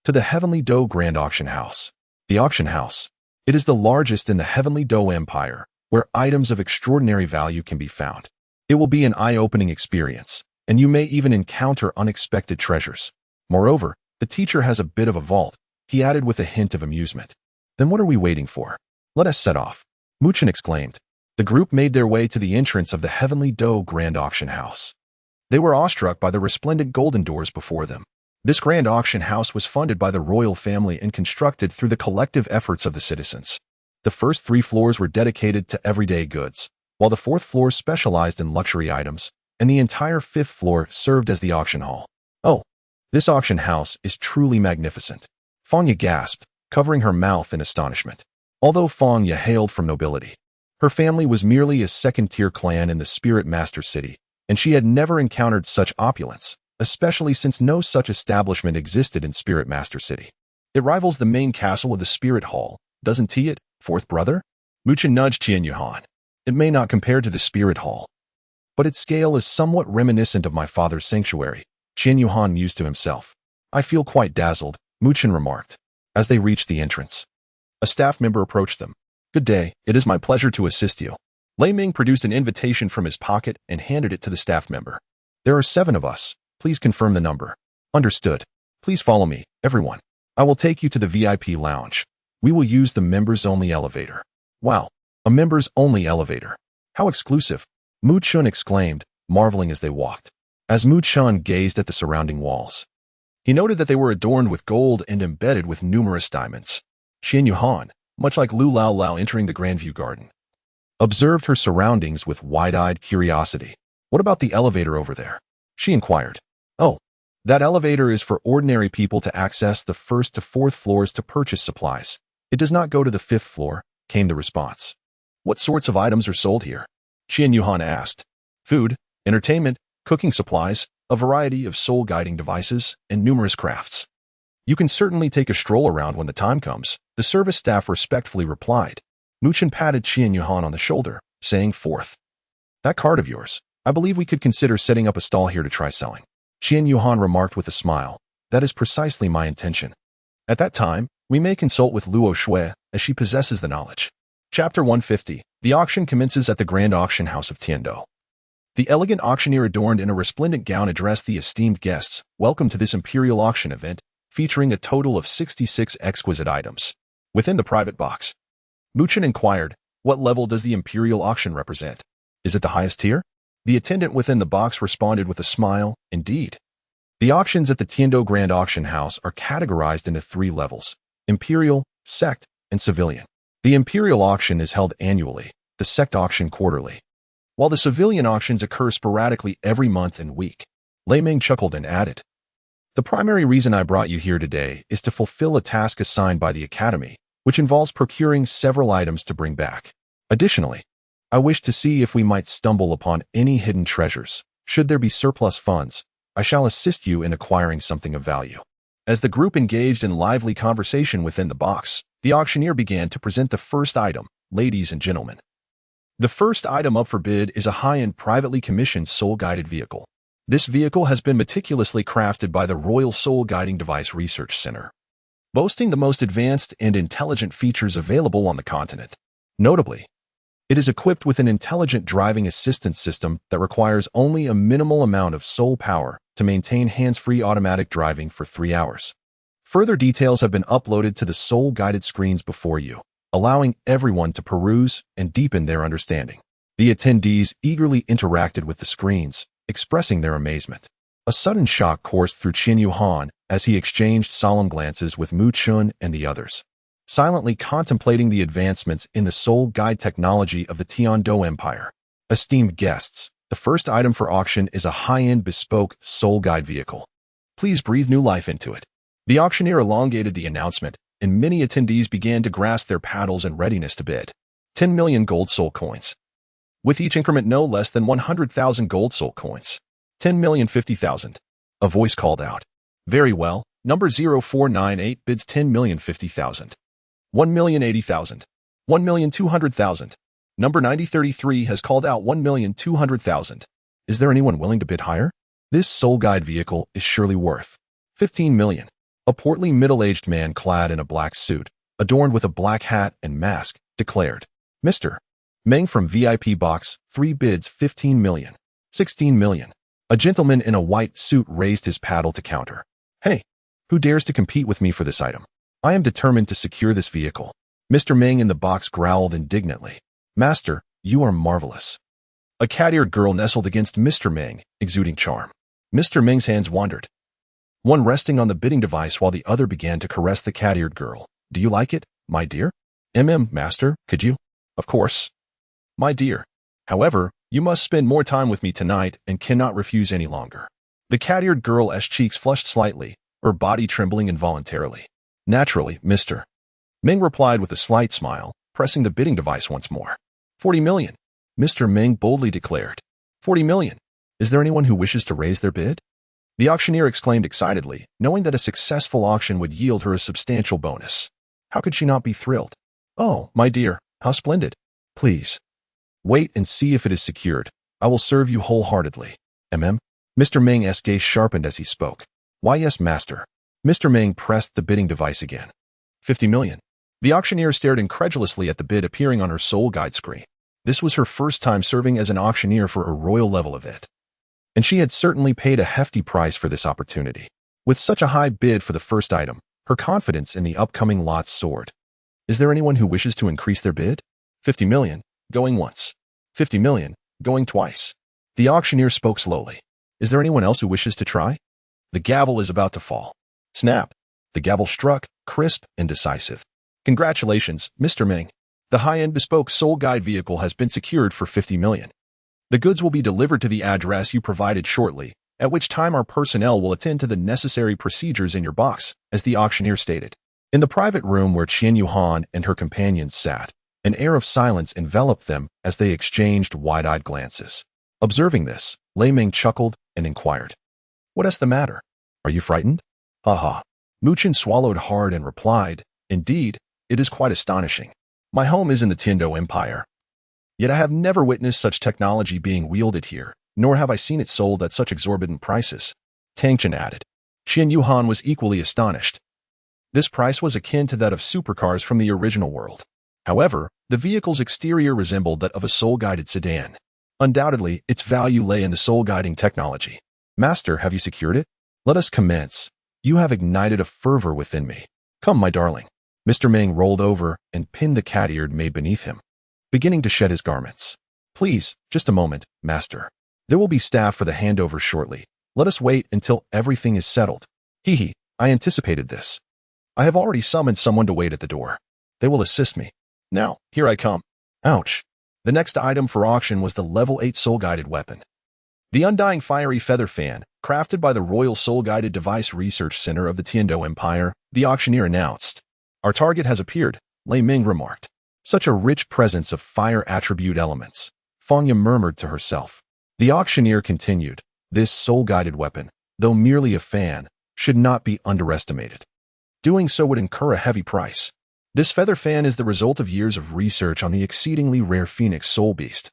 "To the Heavenly Dou Grand Auction House." The auction house. It is the largest in the Heavenly Dou Empire, where items of extraordinary value can be found. It will be an eye-opening experience, and you may even encounter unexpected treasures. Moreover, the teacher has a bit of a vault, he added with a hint of amusement. "Then what are we waiting for? Let us set off," Mu Chun exclaimed. The group made their way to the entrance of the Heavenly Dou Grand Auction House. They were awestruck by the resplendent golden doors before them. This grand auction house was funded by the royal family and constructed through the collective efforts of the citizens. The first 3 floors were dedicated to everyday goods, while the 4th floor specialized in luxury items, and the entire 5th floor served as the auction hall. "Oh, this auction house is truly magnificent," Fangya gasped, covering her mouth in astonishment. Although Fangya hailed from nobility, her family was merely a second-tier clan in the Spirit Master City, and she had never encountered such opulence, especially since no such establishment existed in Spirit Master City. "It rivals the main castle of the Spirit Hall, doesn't it, 4th brother?" Mu Chun nudged Qian Yuhan. "It may not compare to the Spirit Hall, but its scale is somewhat reminiscent of my father's sanctuary," Qian Yuhan mused to himself. "I feel quite dazzled," Mu Chun remarked. As they reached the entrance, a staff member approached them. "Good day, it is my pleasure to assist you." Lei Ming produced an invitation from his pocket and handed it to the staff member. "There are 7 of us. Please confirm the number." "Understood. Please follow me, everyone. I will take you to the VIP lounge. We will use the members-only elevator." "Wow, a members-only elevator. How exclusive," Mu Chun exclaimed, marveling as they walked. As Mu Chun gazed at the surrounding walls, he noted that they were adorned with gold and embedded with numerous diamonds. Qian Yuhan, much like Lu Lao entering the Grandview Garden, observed her surroundings with wide-eyed curiosity. "What about the elevator over there?" she inquired. "Oh, that elevator is for ordinary people to access the 1st to 4th floors to purchase supplies. It does not go to the 5th floor," came the response. "What sorts of items are sold here?" Qian Yuhan asked. "Food, entertainment, cooking supplies, a variety of soul-guiding devices, and numerous crafts. You can certainly take a stroll around when the time comes, the service staff respectfully replied. Muchen patted Qian Yuhan on the shoulder, saying forth. That card of yours, I believe we could consider setting up a stall here to try selling. Qian Yuhan remarked with a smile. That is precisely my intention. At that time, we may consult with Luo Shui, as she possesses the knowledge. Chapter 150. The auction commences at the Grand Auction House of Tiando. The elegant auctioneer adorned in a resplendent gown addressed the esteemed guests, welcome to this imperial auction event, featuring a total of 66 exquisite items. Within the private box, Muchen inquired, what level does the imperial auction represent? Is it the highest tier? The attendant within the box responded with a smile, indeed. The auctions at the Tiando Grand Auction House are categorized into 3 levels, imperial, sect, and civilian. The imperial auction is held annually, the sect auction quarterly, while the civilian auctions occur sporadically every month and week. Lei Ming chuckled and added, the primary reason I brought you here today is to fulfill a task assigned by the Academy, which involves procuring several items to bring back. Additionally, I wish to see if we might stumble upon any hidden treasures. Should there be surplus funds, I shall assist you in acquiring something of value. As the group engaged in lively conversation within the box, the auctioneer began to present the first item, ladies and gentlemen. The first item up for bid is a high-end privately commissioned soul-guided vehicle. This vehicle has been meticulously crafted by the Royal Soul Guiding Device Research Center, boasting the most advanced and intelligent features available on the continent. Notably, it is equipped with an intelligent driving assistance system that requires only a minimal amount of soul power to maintain hands-free automatic driving for 3 hours. Further details have been uploaded to the soul-guided screens before you, allowing everyone to peruse and deepen their understanding. The attendees eagerly interacted with the screens, expressing their amazement. A sudden shock coursed through Qian Yuhan as he exchanged solemn glances with Mu Chun and the others, silently contemplating the advancements in the soul guide technology of the Tiando Empire. Esteemed guests, the first item for auction is a high-end bespoke soul guide vehicle. Please breathe new life into it. The auctioneer elongated the announcement, and many attendees began to grasp their paddles in readiness to bid. 10 million gold soul coins. With each increment no less than 100,000 gold soul coins. 10,050,000. A voice called out. Very well, number 0498 bids 10,050,000. 1,080,000. 1,200,000. Number 9033 has called out 1,200,000. Is there anyone willing to bid higher? This soul guide vehicle is surely worth 15 million. A portly middle-aged man clad in a black suit, adorned with a black hat and mask, declared. Mr. Meng from VIP Box 3 bids 15 million. 16 million. A gentleman in a white suit raised his paddle to counter. Hey, who dares to compete with me for this item? I am determined to secure this vehicle. Mr. Meng in the box growled indignantly. Master, you are marvelous. A cat-eared girl nestled against Mr. Meng, exuding charm. Mr. Meng's hands wandered, one resting on the bidding device while the other began to caress the cat-eared girl. Do you like it, my dear? Master, could you? Of course. My dear. However, you must spend more time with me tonight and cannot refuse any longer. The cat-eared girl's cheeks flushed slightly, her body trembling involuntarily. Naturally, Mr. Meng replied with a slight smile, pressing the bidding device once more. 40 million. Mr. Meng boldly declared. 40 million. Is there anyone who wishes to raise their bid? The auctioneer exclaimed excitedly, knowing that a successful auction would yield her a substantial bonus. How could she not be thrilled? Oh, my dear, how splendid. Please. Wait and see if it is secured. I will serve you wholeheartedly. Mr. Meng's gaze sharpened as he spoke. Why yes, master. Mr. Meng pressed the bidding device again. 50 million. The auctioneer stared incredulously at the bid appearing on her soul guide screen. This was her first time serving as an auctioneer for a royal level event, and she had certainly paid a hefty price for this opportunity. With such a high bid for the first item, her confidence in the upcoming lots soared. Is there anyone who wishes to increase their bid? 50 million, going once. 50 million, going twice. The auctioneer spoke slowly. Is there anyone else who wishes to try? The gavel is about to fall. Snap. The gavel struck, crisp and decisive. Congratulations, Mr. Meng. The high-end bespoke soul guide vehicle has been secured for 50 million. The goods will be delivered to the address you provided shortly, at which time our personnel will attend to the necessary procedures in your box, as the auctioneer stated. In the private room where Qian Yuhan and her companions sat, an air of silence enveloped them as they exchanged wide-eyed glances. Observing this, Lei Ming chuckled and inquired. What is the matter? Are you frightened? Haha. Muchin swallowed hard and replied, Indeed, it is quite astonishing. My home is in the Tiando Empire. Yet I have never witnessed such technology being wielded here, nor have I seen it sold at such exorbitant prices. Tang Chen added. Qian Yuhan was equally astonished. This price was akin to that of supercars from the original world. However, the vehicle's exterior resembled that of a soul-guided sedan. Undoubtedly, its value lay in the soul-guiding technology. Master, have you secured it? Let us commence. You have ignited a fervor within me. Come, my darling. Mr. Ming rolled over and pinned the cat-eared maid beneath him, beginning to shed his garments. Please, just a moment, master. There will be staff for the handover shortly. Let us wait until everything is settled. Hee, I anticipated this. I have already summoned someone to wait at the door. They will assist me. Now, here I come. Ouch. The next item for auction was the level 8 soul-guided weapon. The undying fiery feather fan, crafted by the Royal Soul-Guided Device Research Center of the Tiando Empire, the auctioneer announced. Our target has appeared, Lei Ming remarked. Such a rich presence of fire attribute elements, Fangya murmured to herself. The auctioneer continued. This soul-guided weapon, though merely a fan, should not be underestimated. Doing so would incur a heavy price. This feather fan is the result of years of research on the exceedingly rare Phoenix Soul Beast.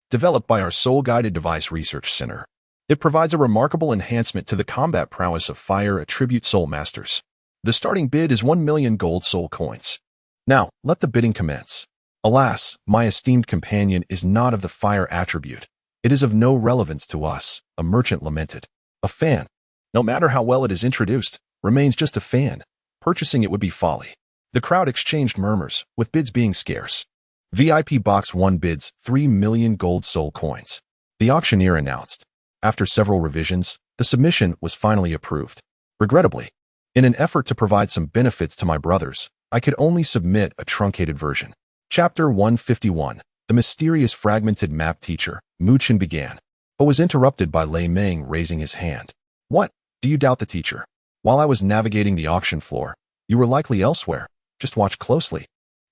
Developed by our Soul-Guided Device Research Center, it provides a remarkable enhancement to the combat prowess of fire attribute soul masters. The starting bid is 1 million gold soul coins. Now, let the bidding commence. Alas, my esteemed companion is not of the fire attribute. It is of no relevance to us, a merchant lamented. A fan, no matter how well it is introduced, remains just a fan. Purchasing it would be folly. The crowd exchanged murmurs, with bids being scarce. VIP Box 1 bids 3 million gold soul coins. The auctioneer announced. After several revisions, the submission was finally approved. Regrettably, in an effort to provide some benefits to my brothers, I could only submit a truncated version. Chapter 151. The mysterious fragmented map teacher, Muchin began, but was interrupted by Lei Ming raising his hand. What? Do you doubt the teacher? While I was navigating the auction floor, you were likely elsewhere. Just watch closely.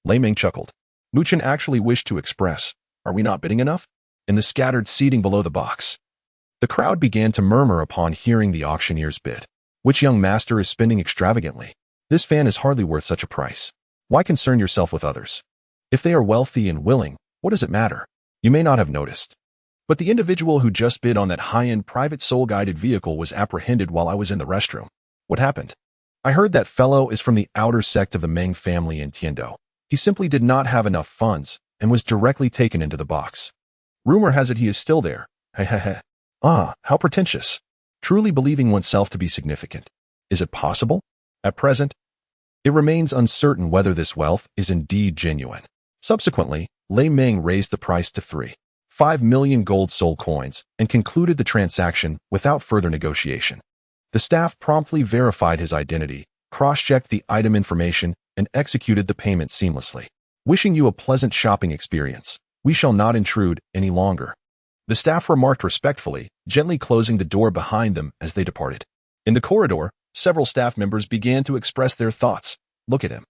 Lei Ming chuckled. Muchin actually wished to express, are we not bidding enough? In the scattered seating below the box. The crowd began to murmur upon hearing the auctioneer's bid. Which young master is spending extravagantly? This fan is hardly worth such a price. Why concern yourself with others? If they are wealthy and willing, what does it matter? You may not have noticed. But the individual who just bid on that high-end private soul-guided vehicle was apprehended while I was in the restroom. What happened? I heard that fellow is from the outer sect of the Meng family in Tiando. He simply did not have enough funds and was directly taken into the box. Rumor has it he is still there. Hehehe. Ah, how pretentious. Truly believing oneself to be significant. Is it possible? At present, it remains uncertain whether this wealth is indeed genuine. Subsequently, Lei Ming raised the price to 3.5 million gold soul coins and concluded the transaction without further negotiation. The staff promptly verified his identity, cross-checked the item information, and executed the payment seamlessly. Wishing you a pleasant shopping experience. We shall not intrude any longer. The staff remarked respectfully, gently closing the door behind them as they departed. In the corridor, several staff members began to express their thoughts. Look at him.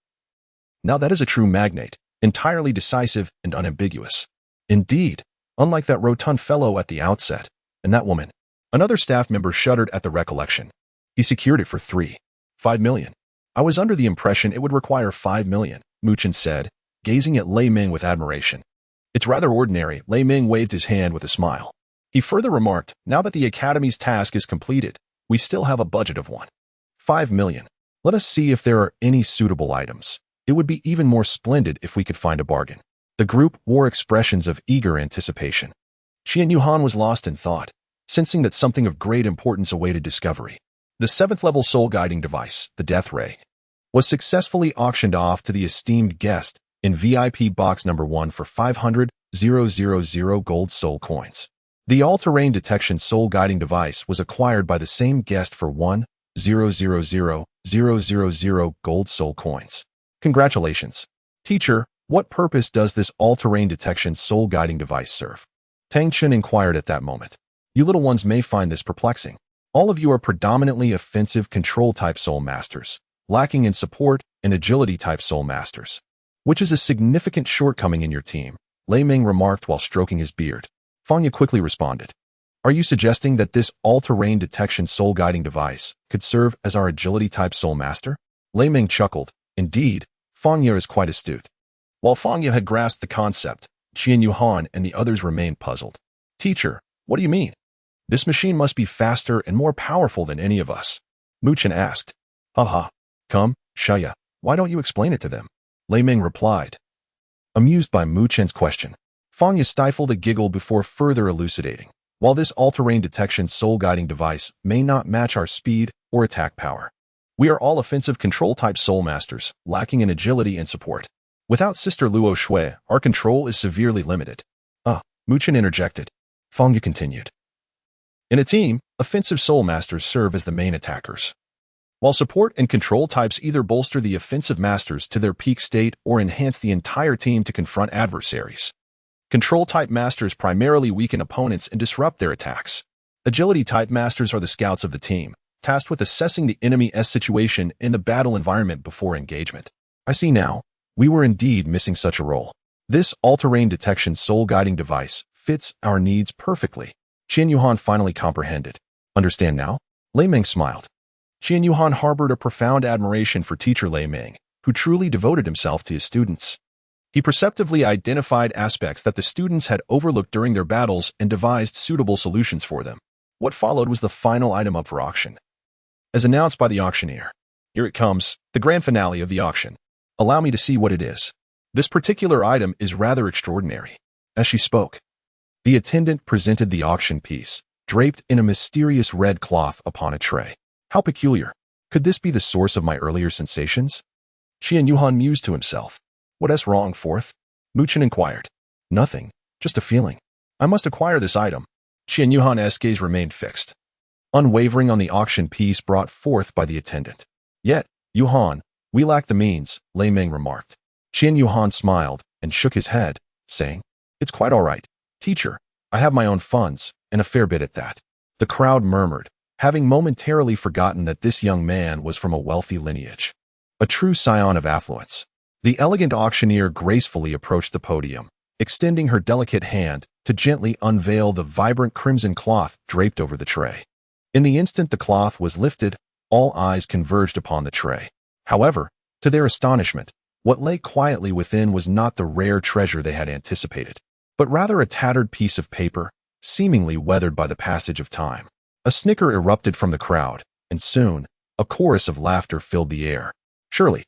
Now that is a true magnate, entirely decisive and unambiguous. Indeed, unlike that rotund fellow at the outset, and that woman. Another staff member shuddered at the recollection. He secured it for 3.5 million. I was under the impression it would require 5 million, Muchin said, gazing at Lei Ming with admiration. It's rather ordinary. Lei Ming waved his hand with a smile. He further remarked, now that the Academy's task is completed, we still have a budget of 1.5 million. Let us see if there are any suitable items. It would be even more splendid if we could find a bargain. The group wore expressions of eager anticipation. Qian Yuhan was lost in thought, sensing that something of great importance awaited discovery. The 7th-level soul-guiding device, the Death Ray, was successfully auctioned off to the esteemed guest in VIP box number 1 for 500,000 gold soul coins. The all-terrain detection soul-guiding device was acquired by the same guest for 1,000,000 gold soul coins. Congratulations. Teacher, what purpose does this all-terrain detection soul-guiding device serve? Tang Chen inquired at that moment. You little ones may find this perplexing. All of you are predominantly offensive control-type soul masters, lacking in support and agility-type soul masters, which is a significant shortcoming in your team, Lei Ming remarked while stroking his beard. Fangya quickly responded. Are you suggesting that this all-terrain detection soul-guiding device could serve as our agility-type soul master? Lei Ming chuckled. Indeed, Fangya is quite astute. While Fangya had grasped the concept, Qian Yuhan and the others remained puzzled. Teacher, what do you mean? This machine must be faster and more powerful than any of us. Mu Chen asked. Haha. Come, Shaya, why don't you explain it to them? Lei Ming replied. Amused by Mu Chen's question, Fangya stifled a giggle before further elucidating. While this all-terrain detection soul-guiding device may not match our speed or attack power, we are all offensive control-type soul masters, lacking in agility and support. Without Sister Luo Shui, our control is severely limited. Mu Chen interjected. Fangya continued. In a team, offensive soul masters serve as the main attackers, while support and control types either bolster the offensive masters to their peak state or enhance the entire team to confront adversaries. Control-type masters primarily weaken opponents and disrupt their attacks. Agility-type masters are the scouts of the team, tasked with assessing the enemy's situation in the battle environment before engagement. I see now. We were indeed missing such a role. This all-terrain detection soul-guiding device fits our needs perfectly. Qian Yuhan finally comprehended. Understand now? Lei Ming smiled. Qian Yuhan harbored a profound admiration for teacher Lei Ming, who truly devoted himself to his students. He perceptively identified aspects that the students had overlooked during their battles and devised suitable solutions for them. What followed was the final item up for auction. As announced by the auctioneer, here it comes, the grand finale of the auction. Allow me to see what it is. This particular item is rather extraordinary. As she spoke, the attendant presented the auction piece, draped in a mysterious red cloth upon a tray. How peculiar. Could this be the source of my earlier sensations? Qian Yuhan mused to himself. What's wrong, fourth? Mu Chen inquired. Nothing, just a feeling. I must acquire this item. Qian Yuhan's gaze remained fixed, unwavering on the auction piece brought forth by the attendant. Yet, Yuhan, we lack the means, Lei Ming remarked. Qian Yuhan smiled and shook his head, saying, It's quite all right. Teacher, I have my own funds, and a fair bit at that. The crowd murmured, having momentarily forgotten that this young man was from a wealthy lineage, a true scion of affluence. The elegant auctioneer gracefully approached the podium, extending her delicate hand to gently unveil the vibrant crimson cloth draped over the tray. In the instant the cloth was lifted, all eyes converged upon the tray. However, to their astonishment, what lay quietly within was not the rare treasure they had anticipated, but rather a tattered piece of paper, seemingly weathered by the passage of time. A snicker erupted from the crowd, and soon, a chorus of laughter filled the air. Surely,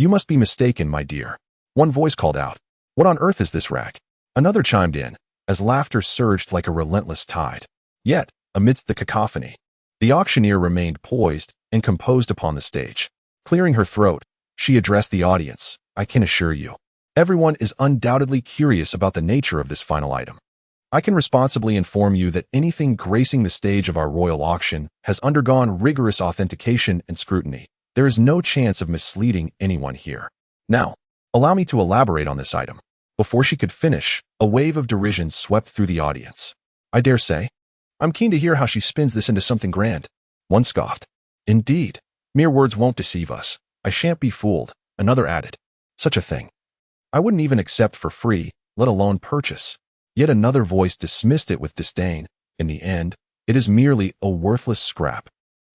you must be mistaken, my dear. One voice called out. What on earth is this rag? Another chimed in, as laughter surged like a relentless tide. Yet, amidst the cacophony, the auctioneer remained poised and composed upon the stage. Clearing her throat, she addressed the audience. I can assure you, everyone is undoubtedly curious about the nature of this final item. I can responsibly inform you that anything gracing the stage of our royal auction has undergone rigorous authentication and scrutiny. There is no chance of misleading anyone here. Now, allow me to elaborate on this item. Before she could finish, a wave of derision swept through the audience. I dare say, I'm keen to hear how she spins this into something grand. One scoffed. Indeed, mere words won't deceive us. I shan't be fooled. Another added. Such a thing I wouldn't even accept for free, let alone purchase. Yet another voice dismissed it with disdain. In the end, it is merely a worthless scrap.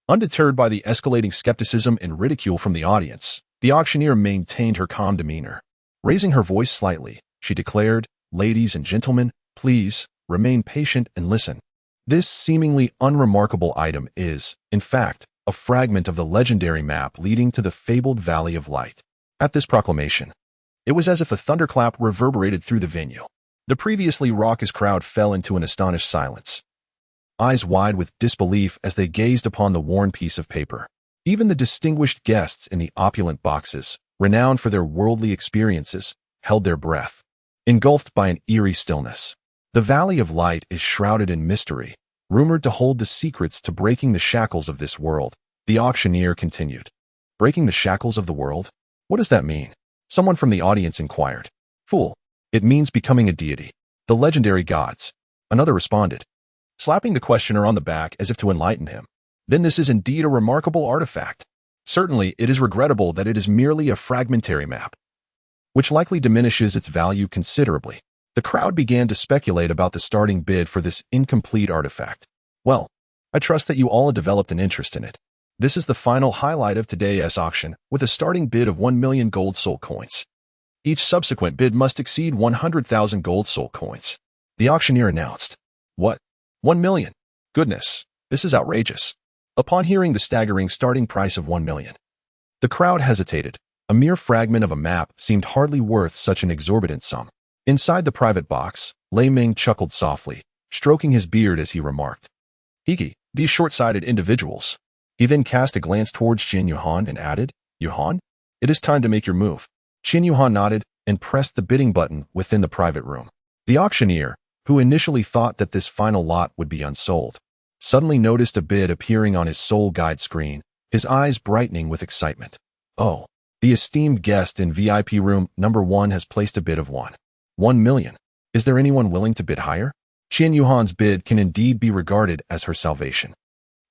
Undeterred by the escalating skepticism and ridicule from the audience, the auctioneer maintained her calm demeanor. Raising her voice slightly, she declared, Ladies and gentlemen, please, remain patient and listen. This seemingly unremarkable item is, in fact, a fragment of the legendary map leading to the fabled Valley of Light. At this proclamation, it was as if a thunderclap reverberated through the venue. The previously raucous crowd fell into an astonished silence, eyes wide with disbelief as they gazed upon the worn piece of paper. Even the distinguished guests in the opulent boxes, renowned for their worldly experiences, held their breath, engulfed by an eerie stillness. The Valley of Light is shrouded in mystery, rumored to hold the secrets to breaking the shackles of this world. The auctioneer continued. Breaking the shackles of the world? What does that mean? Someone from the audience inquired. Fool, it means becoming a deity. The legendary gods. Another responded, slapping the questioner on the back as if to enlighten him. Then this is indeed a remarkable artifact. Certainly, it is regrettable that it is merely a fragmentary map, which likely diminishes its value considerably. The crowd began to speculate about the starting bid for this incomplete artifact. Well, I trust that you all have developed an interest in it. This is the final highlight of today's auction, with a starting bid of 1 million gold soul coins. Each subsequent bid must exceed 100,000 gold soul coins. The auctioneer announced. What? 1 million? Goodness, this is outrageous. Upon hearing the staggering starting price of 1 million, the crowd hesitated. A mere fragment of a map seemed hardly worth such an exorbitant sum. Inside the private box, Lei Ming chuckled softly, stroking his beard as he remarked, "Hiki, these short-sighted individuals." He then cast a glance towards Qian Yuhan and added, "Yuhan, it is time to make your move." Qian Yuhan nodded and pressed the bidding button within the private room. The auctioneer, who initially thought that this final lot would be unsold, suddenly noticed a bid appearing on his soul guide screen, his eyes brightening with excitement. Oh, the esteemed guest in VIP room number 1 has placed a bid of 1 million. Is there anyone willing to bid higher? Qian Yuhan's bid can indeed be regarded as her salvation.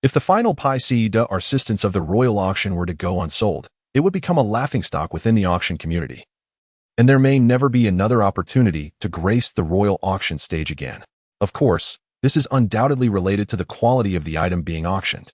If the final piece de resistance of the royal auction were to go unsold, it would become a laughingstock within the auction community. And there may never be another opportunity to grace the royal auction stage again. Of course, this is undoubtedly related to the quality of the item being auctioned.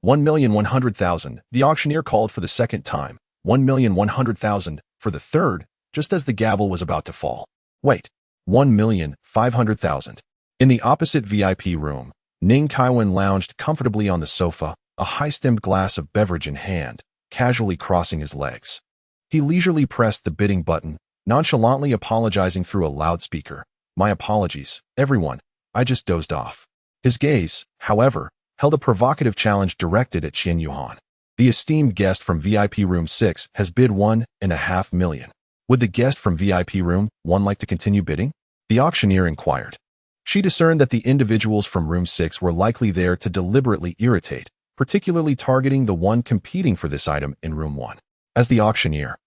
1,100,000, the auctioneer called for the second time. 1,100,000 for the third, just as the gavel was about to fall. Wait, 1,500,000. In the opposite VIP room, Ning Kaiwan lounged comfortably on the sofa, a high-stemmed glass of beverage in hand, casually crossing his legs. He leisurely pressed the bidding button, nonchalantly apologizing through a loudspeaker. "My apologies, everyone, I just dozed off." His gaze, however, held a provocative challenge directed at Qian Yuhan. The esteemed guest from VIP room 6 has bid 1.5 million. Would the guest from VIP room 1 like to continue bidding? The auctioneer inquired. She discerned that the individuals from room 6 were likely there to deliberately irritate, particularly targeting the one competing for this item in room 1. As the auctioneer,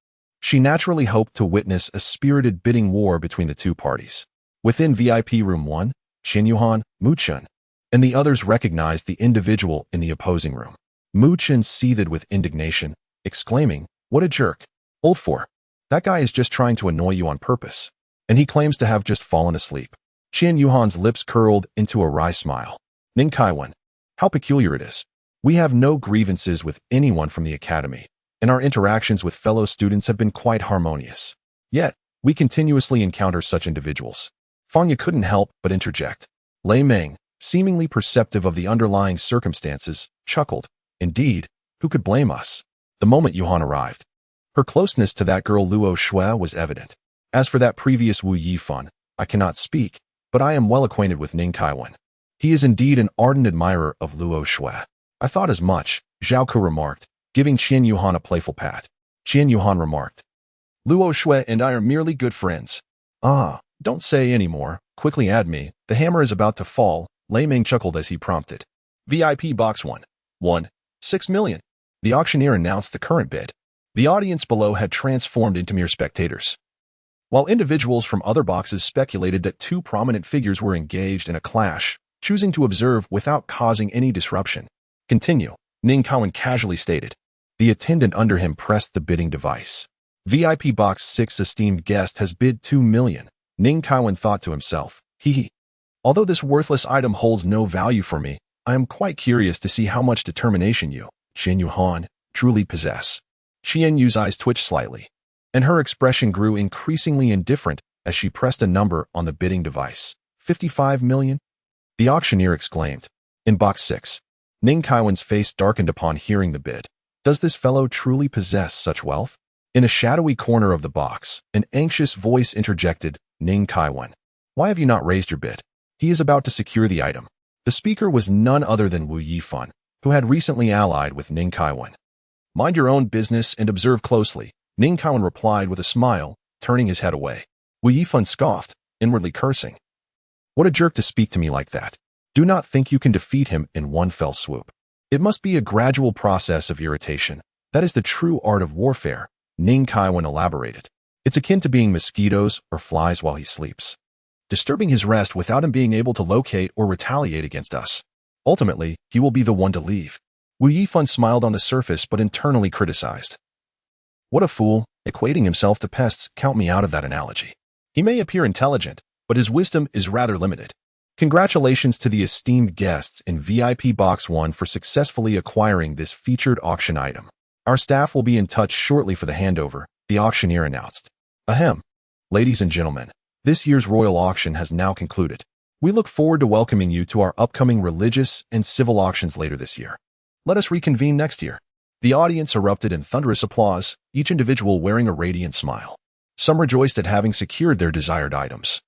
she naturally hoped to witness a spirited bidding war between the two parties. Within VIP room 1, Qian Yuhan, Mu Chen, and the others recognized the individual in the opposing room. Mu Chen seethed with indignation, exclaiming, "What a jerk. Old for. That guy is just trying to annoy you on purpose. And he claims to have just fallen asleep." Qian Yuhan's lips curled into a wry smile. "Ning Kaiwan, how peculiar it is. We have no grievances with anyone from the academy, and our interactions with fellow students have been quite harmonious. Yet, we continuously encounter such individuals." Fangya couldn't help but interject. Lei Ming, seemingly perceptive of the underlying circumstances, chuckled. "Indeed, who could blame us?" The moment Yuhan arrived, her closeness to that girl Luo Shui was evident. As for that previous Wu Yifan, I cannot speak, but I am well acquainted with Ning Kaiwan. He is indeed an ardent admirer of Luo Shui. "I thought as much," Zhao Ke remarked, giving Qian Yuhan a playful pat. Qian Yuhan remarked, "Luo Shui and I are merely good friends." "Ah, don't say any more. Quickly add me. The hammer is about to fall." Lei Ming chuckled as he prompted. VIP box 1.6 million. The auctioneer announced the current bid. The audience below had transformed into mere spectators, while individuals from other boxes speculated that two prominent figures were engaged in a clash, choosing to observe without causing any disruption. "Continue," Ning Kaiwan casually stated. The attendant under him pressed the bidding device. VIP box 6 esteemed guest has bid 2 million. Ning Kaiwan thought to himself, "Hee. Although this worthless item holds no value for me, I am quite curious to see how much determination you, Qian Yuhan, truly possess." Qian Yu's eyes twitched slightly, and her expression grew increasingly indifferent as she pressed a number on the bidding device. 55 million? The auctioneer exclaimed. In box 6, Ning Kaiwan's face darkened upon hearing the bid. Does this fellow truly possess such wealth? In a shadowy corner of the box, an anxious voice interjected, "Ning Kaiwan, why have you not raised your bid? He is about to secure the item." The speaker was none other than Wu Yifan, who had recently allied with Ning Kaiwan. "Mind your own business and observe closely," Ning Kaiwan replied with a smile, turning his head away. Wu Yifan scoffed, inwardly cursing. "What a jerk to speak to me like that. Do not think you can defeat him in one fell swoop. It must be a gradual process of irritation. That is the true art of warfare," Ning Kaiwan elaborated. "It's akin to being mosquitoes or flies while he sleeps, disturbing his rest without him being able to locate or retaliate against us. Ultimately, he will be the one to leave." Wu Yifan smiled on the surface but internally criticized. "What a fool, equating himself to pests. Count me out of that analogy. He may appear intelligent, but his wisdom is rather limited. Congratulations to the esteemed guests in VIP Box 1 for successfully acquiring this featured auction item. Our staff will be in touch shortly for the handover, the auctioneer announced. Ahem. Ladies and gentlemen, this year's royal auction has now concluded. We look forward to welcoming you to our upcoming religious and civil auctions later this year. Let us reconvene next year. The audience erupted in thunderous applause, each individual wearing a radiant smile. Some rejoiced at having secured their desired items,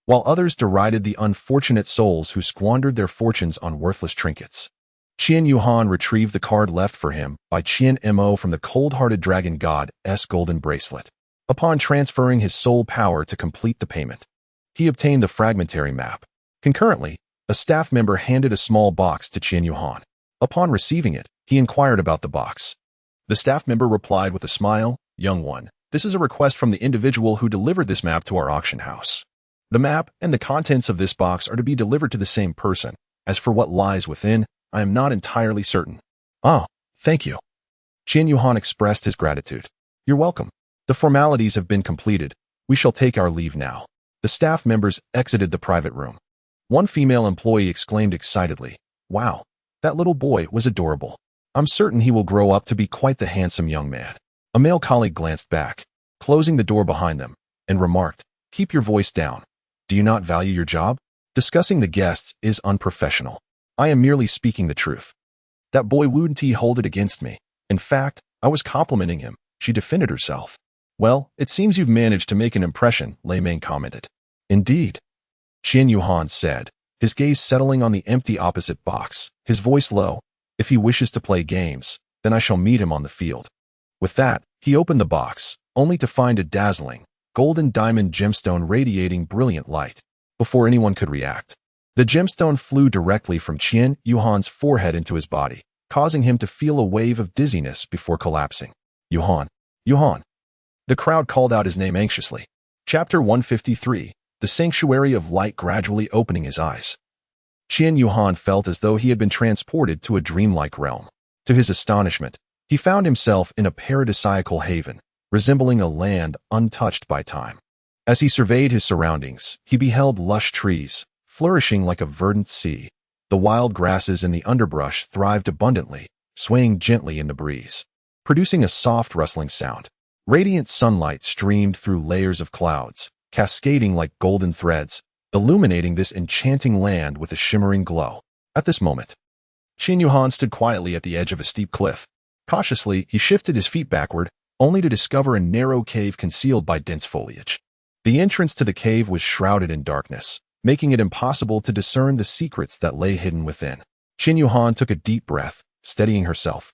while others derided the unfortunate souls who squandered their fortunes on worthless trinkets. Qian Yuhan retrieved the card left for him by Qian Mo from the cold-hearted dragon god's golden bracelet. Upon transferring his soul power to complete the payment, he obtained the fragmentary map. Concurrently, a staff member handed a small box to Qian Yuhan. Upon receiving it, he inquired about the box. The staff member replied with a smile, "Young one, this is a request from the individual who delivered this map to our auction house. The map and the contents of this box are to be delivered to the same person. As for what lies within, I am not entirely certain." "Oh, thank you." Qian Yuhan expressed his gratitude. "You're welcome. The formalities have been completed. We shall take our leave now." The staff members exited the private room. One female employee exclaimed excitedly, "Wow, that little boy was adorable. I'm certain he will grow up to be quite the handsome young man." A male colleague glanced back, closing the door behind them, and remarked, "Keep your voice down. Do you not value your job? Discussing the guests is unprofessional. I am merely speaking the truth. That boy wouldn't hold it against me. In fact, I was complimenting him," she defended herself. "Well, it seems you've managed to make an impression," Lei Meng commented. "Indeed," Qian Yuhan said, his gaze settling on the empty opposite box, his voice low. "If he wishes to play games, then I shall meet him on the field." With that, he opened the box, only to find a dazzling, golden diamond gemstone radiating brilliant light. Before anyone could react, the gemstone flew directly from Qian Yuhan's forehead into his body, causing him to feel a wave of dizziness before collapsing. "Yuhan! Yuhan!" The crowd called out his name anxiously. Chapter 153, the Sanctuary of Light gradually opening his eyes. Qian Yuhan felt as though he had been transported to a dreamlike realm. To his astonishment, he found himself in a paradisiacal haven, resembling a land untouched by time. As he surveyed his surroundings, he beheld lush trees, flourishing like a verdant sea. The wild grasses and the underbrush thrived abundantly, swaying gently in the breeze, producing a soft rustling sound. Radiant sunlight streamed through layers of clouds, cascading like golden threads, illuminating this enchanting land with a shimmering glow. At this moment, Qian Yuhan stood quietly at the edge of a steep cliff. Cautiously, he shifted his feet backward, only to discover a narrow cave concealed by dense foliage. The entrance to the cave was shrouded in darkness, making it impossible to discern the secrets that lay hidden within. Qian Yuhan took a deep breath, steadying herself,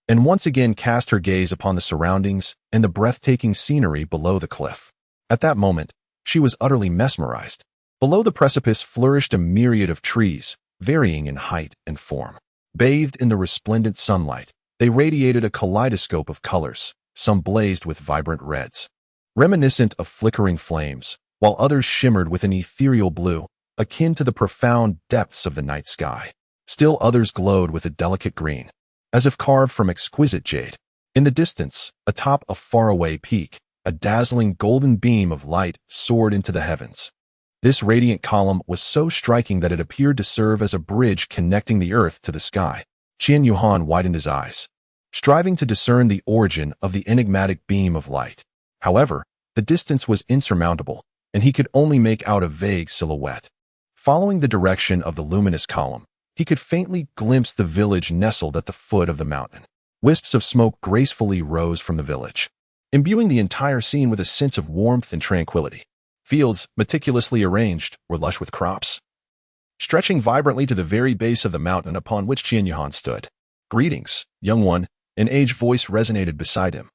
and once again cast her gaze upon the surroundings and the breathtaking scenery below the cliff. At that moment, she was utterly mesmerized. Below the precipice flourished a myriad of trees, varying in height and form. Bathed in the resplendent sunlight, they radiated a kaleidoscope of colors. Some blazed with vibrant reds, reminiscent of flickering flames, while others shimmered with an ethereal blue, akin to the profound depths of the night sky. Still others glowed with a delicate green, as if carved from exquisite jade. In the distance, atop a faraway peak, a dazzling golden beam of light soared into the heavens. This radiant column was so striking that it appeared to serve as a bridge connecting the earth to the sky. Qian Yuhan widened his eyes, striving to discern the origin of the enigmatic beam of light. However, the distance was insurmountable, and he could only make out a vague silhouette. Following the direction of the luminous column, he could faintly glimpse the village nestled at the foot of the mountain. Wisps of smoke gracefully rose from the village, imbuing the entire scene with a sense of warmth and tranquility. Fields, meticulously arranged, were lush with crops, stretching vibrantly to the very base of the mountain upon which Qian Yuhan stood. "Greetings, young one," an aged voice resonated beside him,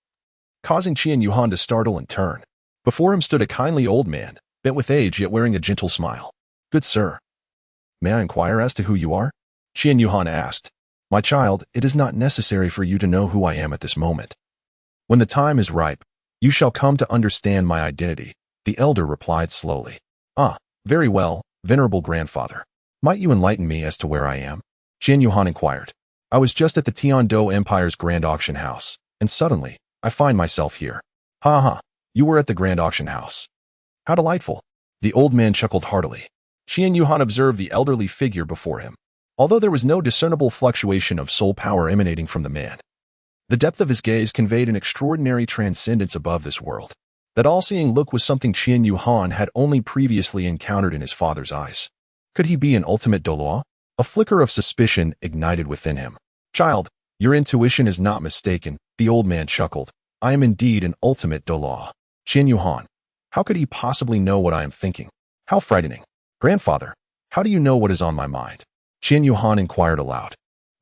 causing Qian Yuhan to startle and turn. Before him stood a kindly old man, bent with age yet wearing a gentle smile. "Good sir, may I inquire as to who you are?" Qian Yuhan asked. "My child, it is not necessary for you to know who I am at this moment. When the time is ripe, you shall come to understand my identity," the elder replied slowly. "Ah, very well, venerable grandfather. Might you enlighten me as to where I am?" Qian Yuhan inquired. "I was just at the Tiandou Empire's Grand Auction House, and suddenly, I find myself here." "Ha ha, you were at the Grand Auction House. How delightful. The old man chuckled heartily. Qian Yuhan observed the elderly figure before him, although there was no discernible fluctuation of soul power emanating from the man. The depth of his gaze conveyed an extraordinary transcendence above this world. That all-seeing look was something Qian Yuhan had only previously encountered in his father's eyes. Could he be an ultimate Douluo? A flicker of suspicion ignited within him. Child, your intuition is not mistaken, the old man chuckled. I am indeed an ultimate Douluo. Qian Yuhan, how could he possibly know what I am thinking? How frightening. Grandfather, how do you know what is on my mind? Qian Yuhan inquired aloud.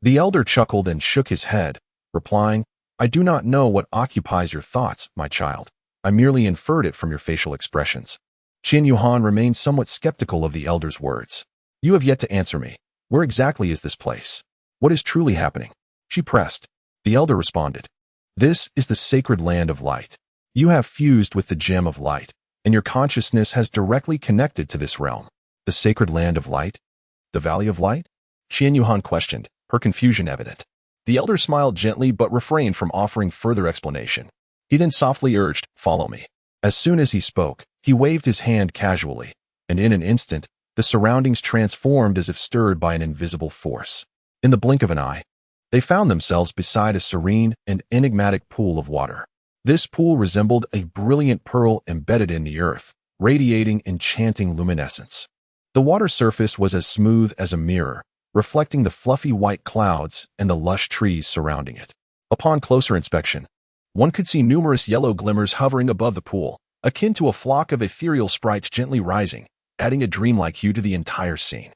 The elder chuckled and shook his head, replying, I do not know what occupies your thoughts, my child. I merely inferred it from your facial expressions. Qian Yuhan remained somewhat skeptical of the elder's words. You have yet to answer me. Where exactly is this place? What is truly happening? She pressed. The elder responded. This is the sacred land of light. You have fused with the gem of light, and your consciousness has directly connected to this realm. The sacred land of light? The valley of light? Qian Yuhan questioned, her confusion evident. The elder smiled gently but refrained from offering further explanation. He then softly urged, follow me. As soon as he spoke, he waved his hand casually, and in an instant, the surroundings transformed as if stirred by an invisible force. In the blink of an eye, they found themselves beside a serene and enigmatic pool of water. This pool resembled a brilliant pearl embedded in the earth, radiating enchanting luminescence. The water surface was as smooth as a mirror, reflecting the fluffy white clouds and the lush trees surrounding it. Upon closer inspection, one could see numerous yellow glimmers hovering above the pool, akin to a flock of ethereal sprites gently rising, adding a dreamlike hue to the entire scene.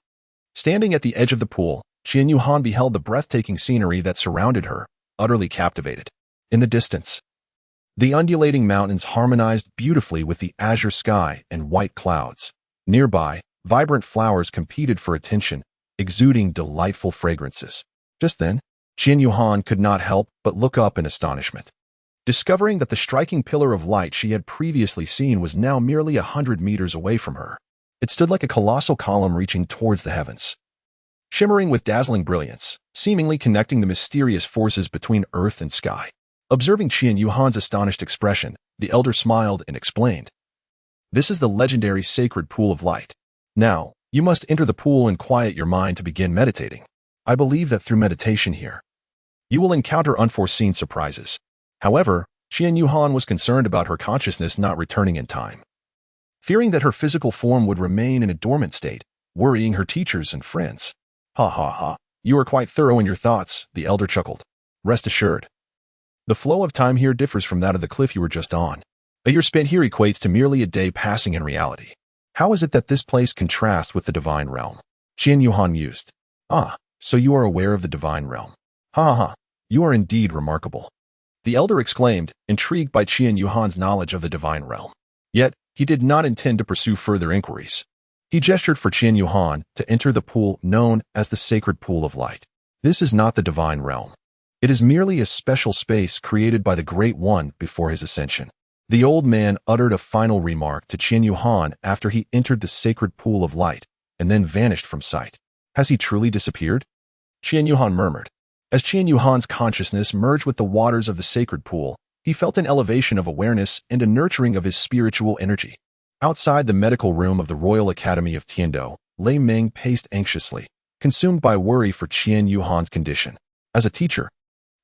Standing at the edge of the pool, Qian Yuhan beheld the breathtaking scenery that surrounded her, utterly captivated. In the distance, the undulating mountains harmonized beautifully with the azure sky and white clouds. Nearby, vibrant flowers competed for attention, exuding delightful fragrances. Just then, Qian Yuhan could not help but look up in astonishment, discovering that the striking pillar of light she had previously seen was now merely 100 meters away from her. It stood like a colossal column reaching towards the heavens, shimmering with dazzling brilliance, seemingly connecting the mysterious forces between earth and sky. Observing Qian Yuhan's astonished expression, the elder smiled and explained, this is the legendary sacred pool of light. Now, you must enter the pool and quiet your mind to begin meditating. I believe that through meditation here, you will encounter unforeseen surprises. However, Qian Yuhan was concerned about her consciousness not returning in time, fearing that her physical form would remain in a dormant state, worrying her teachers and friends. Ha ha ha, you are quite thorough in your thoughts, the elder chuckled. Rest assured, the flow of time here differs from that of the cliff you were just on. A year spent here equates to merely a day passing in reality. How is it that this place contrasts with the divine realm? Qian Yuhan mused. Ah, so you are aware of the divine realm. Ha ha ha, you are indeed remarkable. The elder exclaimed, intrigued by Qian Yuhan's knowledge of the divine realm. Yet, he did not intend to pursue further inquiries. He gestured for Qian Yuhan to enter the pool known as the sacred pool of light. This is not the divine realm. It is merely a special space created by the Great One before his ascension. The old man uttered a final remark to Qian Yuhan after he entered the sacred pool of light, and then vanished from sight. Has he truly disappeared? Qian Yuhan murmured. As Qian Yuhan's consciousness merged with the waters of the sacred pool, he felt an elevation of awareness and a nurturing of his spiritual energy. Outside the medical room of the Royal Academy of Tiando, Lei Ming paced anxiously, consumed by worry for Qian Yuhan's condition. As a teacher,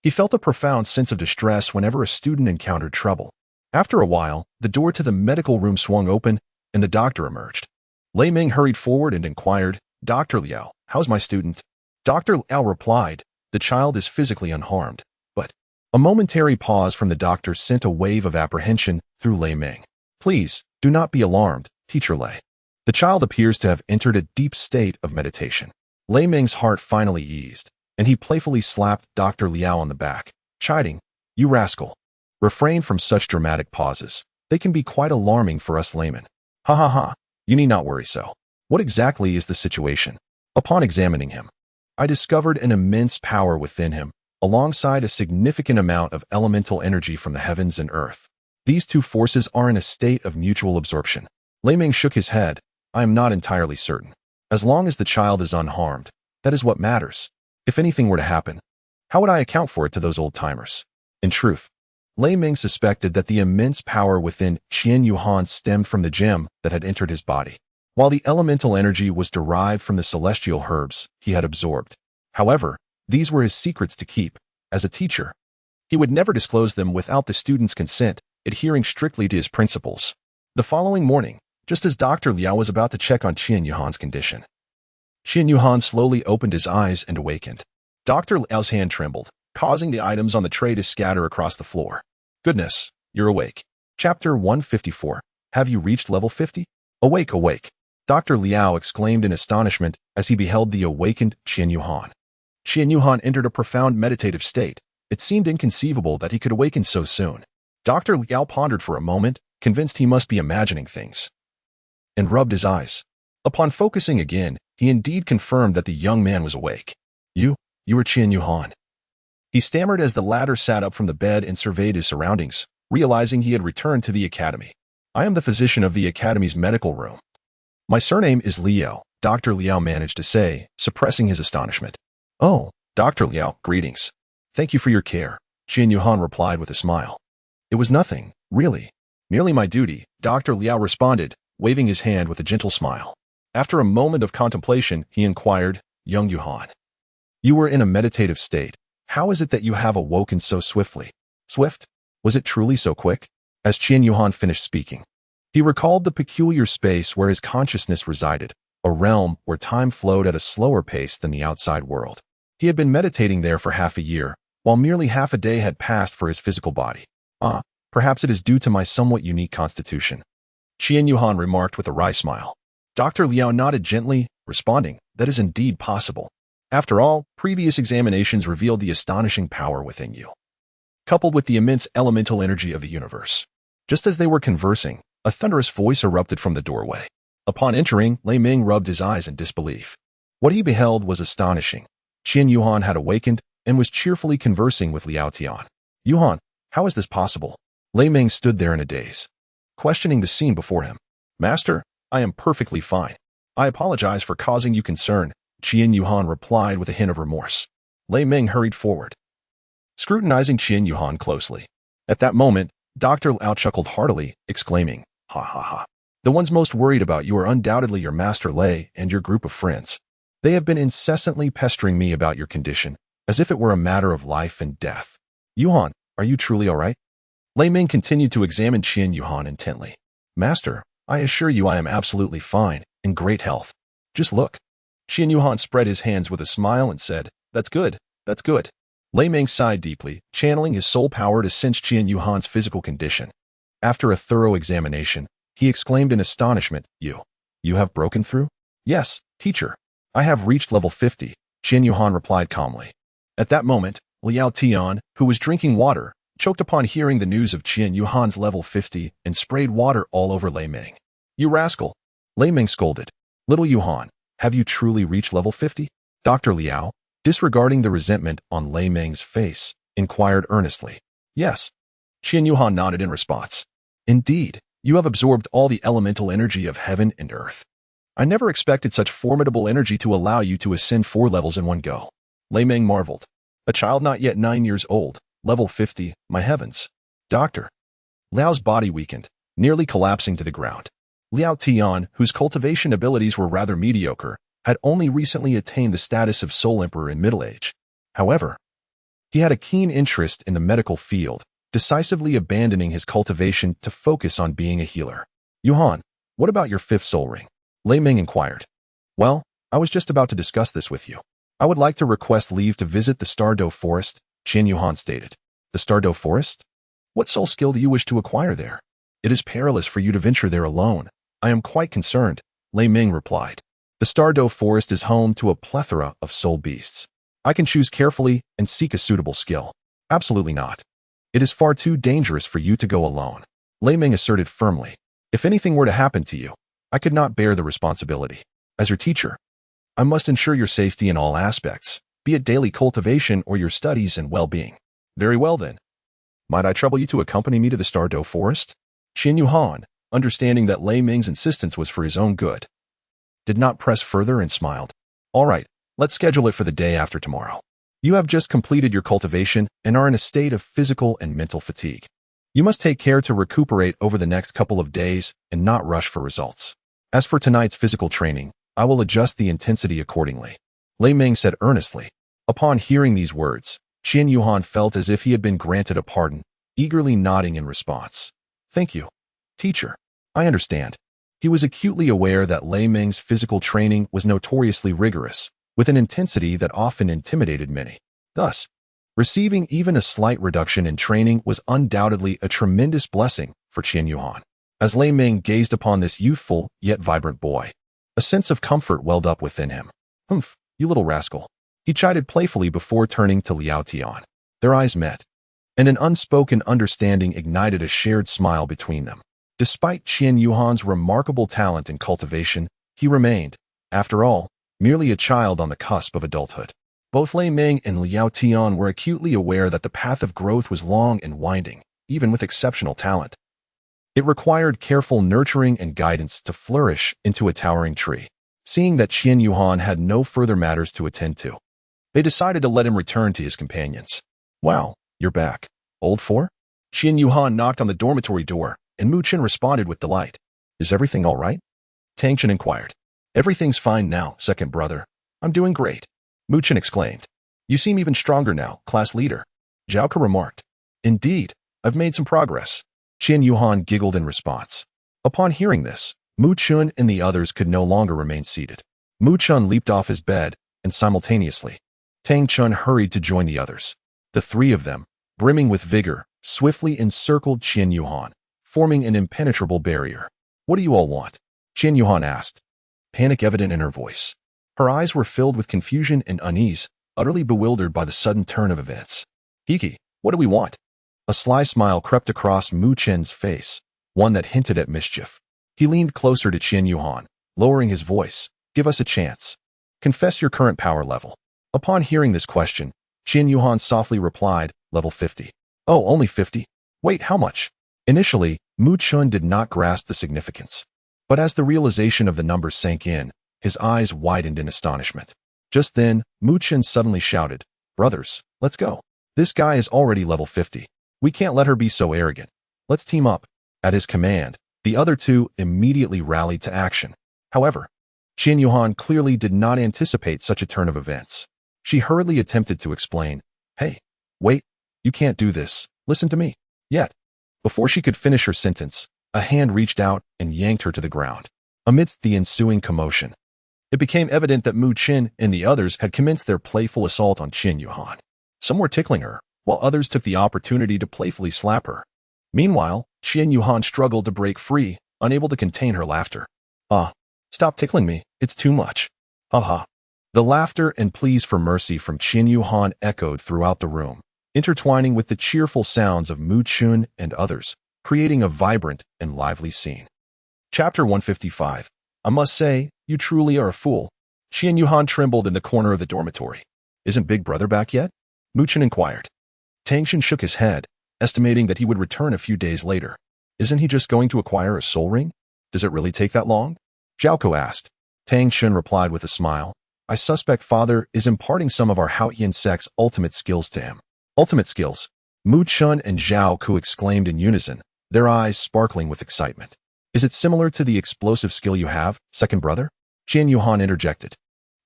he felt a profound sense of distress whenever a student encountered trouble. After a while, the door to the medical room swung open, and the doctor emerged. Lei Ming hurried forward and inquired, Dr. Liao, how's my student? Dr. Liao replied, the child is physically unharmed, but a momentary pause from the doctor sent a wave of apprehension through Lei Ming. Please, do not be alarmed, Teacher Lei. The child appears to have entered a deep state of meditation. Lei Ming's heart finally eased, and he playfully slapped Dr. Liao on the back, chiding, you rascal. Refrain from such dramatic pauses. They can be quite alarming for us laymen. Ha ha ha, you need not worry so. What exactly is the situation? Upon examining him, I discovered an immense power within him, alongside a significant amount of elemental energy from the heavens and earth. These two forces are in a state of mutual absorption. Lei Ming shook his head. I am not entirely certain. As long as the child is unharmed, that is what matters. If anything were to happen, how would I account for it to those old-timers? In truth, Lei Ming suspected that the immense power within Qian Yuhan stemmed from the gem that had entered his body, while the elemental energy was derived from the celestial herbs he had absorbed. However, these were his secrets to keep. As a teacher, he would never disclose them without the student's consent, adhering strictly to his principles. The following morning, just as Dr. Liao was about to check on Qian Yuhan's condition, Qian Yuhan slowly opened his eyes and awakened. Dr. Liao's hand trembled, causing the items on the tray to scatter across the floor. Goodness, you're awake. Chapter 154. Have you reached level 50? Awake, awake. Dr. Liao exclaimed in astonishment as he beheld the awakened Qian Yuhan. Qian Yuhan entered a profound meditative state. It seemed inconceivable that he could awaken so soon. Dr. Liao pondered for a moment, convinced he must be imagining things, and rubbed his eyes. Upon focusing again, he indeed confirmed that the young man was awake. You are Qian Yuhan. He stammered as the latter sat up from the bed and surveyed his surroundings, realizing he had returned to the academy. I am the physician of the academy's medical room. My surname is Liao, Dr. Liao managed to say, suppressing his astonishment. Oh, Dr. Liao, greetings. Thank you for your care, Qian Yuhan replied with a smile. It was nothing, really. Merely my duty, Dr. Liao responded, waving his hand with a gentle smile. After a moment of contemplation, he inquired, Young Yuhan, you were in a meditative state. How is it that you have awoken so swiftly? Swift? Was it truly so quick? As Qian Yuhan finished speaking, he recalled the peculiar space where his consciousness resided, a realm where time flowed at a slower pace than the outside world. He had been meditating there for half a year, while merely half a day had passed for his physical body. Perhaps it is due to my somewhat unique constitution, Qian Yuhan remarked with a wry smile. Dr. Liao nodded gently, responding, that is indeed possible. After all, previous examinations revealed the astonishing power within you, coupled with the immense elemental energy of the universe. Just as they were conversing, a thunderous voice erupted from the doorway. Upon entering, Lei Ming rubbed his eyes in disbelief. What he beheld was astonishing. Qian Yuhan had awakened and was cheerfully conversing with Liao Tian. Yuhan, how is this possible? Lei Ming stood there in a daze, questioning the scene before him. Master, I am perfectly fine. I apologize for causing you concern, Qian Yuhan replied with a hint of remorse. Lei Ming hurried forward, scrutinizing Qian Yuhan closely. At that moment, Dr. Liao chuckled heartily, exclaiming, Ha ha ha. The ones most worried about you are undoubtedly your Master Lei and your group of friends. They have been incessantly pestering me about your condition, as if it were a matter of life and death. Yuhan, are you truly all right? Lei Ming continued to examine Qian Yuhan intently. Master, I assure you I am absolutely fine, in great health. Just look. Qian Yuhan spread his hands with a smile and said, That's good, that's good. Lei Ming sighed deeply, channeling his soul power to sense Qian Yuhan's physical condition. After a thorough examination, he exclaimed in astonishment, You have broken through? Yes, teacher. I have reached level 50, Qian Yuhan replied calmly. At that moment, Liao Tian, who was drinking water, choked upon hearing the news of Qian Yuhan's level 50 and sprayed water all over Lei Ming. You rascal! Lei Ming scolded. Little Yuhan, have you truly reached level 50? Dr. Liao, disregarding the resentment on Lei Ming's face, inquired earnestly. Yes. Qian Yuhan nodded in response. Indeed, you have absorbed all the elemental energy of heaven and earth. I never expected such formidable energy to allow you to ascend 4 levels in one go. Lei Ming marveled. A child not yet 9 years old, level 50, my heavens. Dr. Liao's body weakened, nearly collapsing to the ground. Liao Tian, whose cultivation abilities were rather mediocre, had only recently attained the status of Soul Emperor in middle age. However, he had a keen interest in the medical field, decisively abandoning his cultivation to focus on being a healer. Yuhan, what about your 5th soul ring? Lei Ming inquired. Well, I was just about to discuss this with you. I would like to request leave to visit the Douluo forest, Qian Yuhan stated. The Douluo forest? What soul skill do you wish to acquire there? It is perilous for you to venture there alone. I am quite concerned, Lei Ming replied. The Douluo forest is home to a plethora of soul beasts. I can choose carefully and seek a suitable skill. Absolutely not. It is far too dangerous for you to go alone, Lei Ming asserted firmly. If anything were to happen to you, I could not bear the responsibility. As your teacher, I must ensure your safety in all aspects, be it daily cultivation or your studies and well-being. Very well then. Might I trouble you to accompany me to the Douluo forest? Qian Yuhan, understanding that Lei Ming's insistence was for his own good, did not press further and smiled. All right, let's schedule it for the day after tomorrow. You have just completed your cultivation and are in a state of physical and mental fatigue. You must take care to recuperate over the next couple of days and not rush for results. As for tonight's physical training, I will adjust the intensity accordingly, Lei Ming said earnestly. Upon hearing these words, Qian Yuhan felt as if he had been granted a pardon, eagerly nodding in response. Thank you, teacher. I understand. He was acutely aware that Lei Ming's physical training was notoriously rigorous, with an intensity that often intimidated many. Thus, receiving even a slight reduction in training was undoubtedly a tremendous blessing for Qian Yuhan. As Lei Ming gazed upon this youthful yet vibrant boy, a sense of comfort welled up within him. Humph, you little rascal, he chided playfully before turning to Liao Tian. Their eyes met, and an unspoken understanding ignited a shared smile between them. Despite Qian Yuhan's remarkable talent in cultivation, he remained, after all, merely a child on the cusp of adulthood. Both Lei Ming and Liao Tian were acutely aware that the path of growth was long and winding, even with exceptional talent. It required careful nurturing and guidance to flourish into a towering tree. Seeing that Qian Yuhan had no further matters to attend to, they decided to let him return to his companions. Wow, you're back, old four? Qian Yuhan knocked on the dormitory door, and Mu Chen responded with delight. Is everything all right? Tang Chen inquired. Everything's fine now, second brother. I'm doing great, Mu Chen exclaimed. You seem even stronger now, class leader, Zhao Ke remarked. Indeed, I've made some progress, Qian Yuhan giggled in response. Upon hearing this, Mu Chen and the others could no longer remain seated. Mu Chen leaped off his bed, and simultaneously, Tang Chen hurried to join the others. The three of them, brimming with vigor, swiftly encircled Qian Yuhan, forming an impenetrable barrier. What do you all want? Qian Yuhan asked, panic evident in her voice. Her eyes were filled with confusion and unease, utterly bewildered by the sudden turn of events. Hiki, what do we want? A sly smile crept across Mu Chen's face, one that hinted at mischief. He leaned closer to Qian Yuhan, lowering his voice. Give us a chance. Confess your current power level. Upon hearing this question, Qian Yuhan softly replied, level 50. Oh, only 50? Wait, how much? Initially, Mu Chen did not grasp the significance. But as the realization of the number sank in, his eyes widened in astonishment. Just then, Mu Chen suddenly shouted, Brothers, let's go. This guy is already level 50. We can't let her be so arrogant. Let's team up. At his command, the other two immediately rallied to action. However, Qian Yuhan clearly did not anticipate such a turn of events. She hurriedly attempted to explain, Hey, wait, you can't do this. Listen to me. Yet, before she could finish her sentence, a hand reached out and yanked her to the ground. Amidst the ensuing commotion, it became evident that Mu Chen and the others had commenced their playful assault on Qian Yuhan. Some were tickling her, while others took the opportunity to playfully slap her. Meanwhile, Qian Yuhan struggled to break free, unable to contain her laughter. Stop tickling me, it's too much. Ha. The laughter and pleas for mercy from Qian Yuhan echoed throughout the room, intertwining with the cheerful sounds of Mu Chen and others, creating a vibrant and lively scene. Chapter 155. I must say, you truly are a fool. Qian Yuhan trembled in the corner of the dormitory. Isn't Big Brother back yet? Mu Chen inquired. Tang Chen shook his head, estimating that he would return a few days later. Isn't he just going to acquire a soul ring? Does it really take that long? Zhao Ke asked. Tang Chen replied with a smile. I suspect Father is imparting some of our Haotian sect's ultimate skills to him. Ultimate skills? Mu Chen and Zhao Ke exclaimed in unison, their eyes sparkling with excitement. Is it similar to the explosive skill you have, second brother? Qian Yuhan interjected.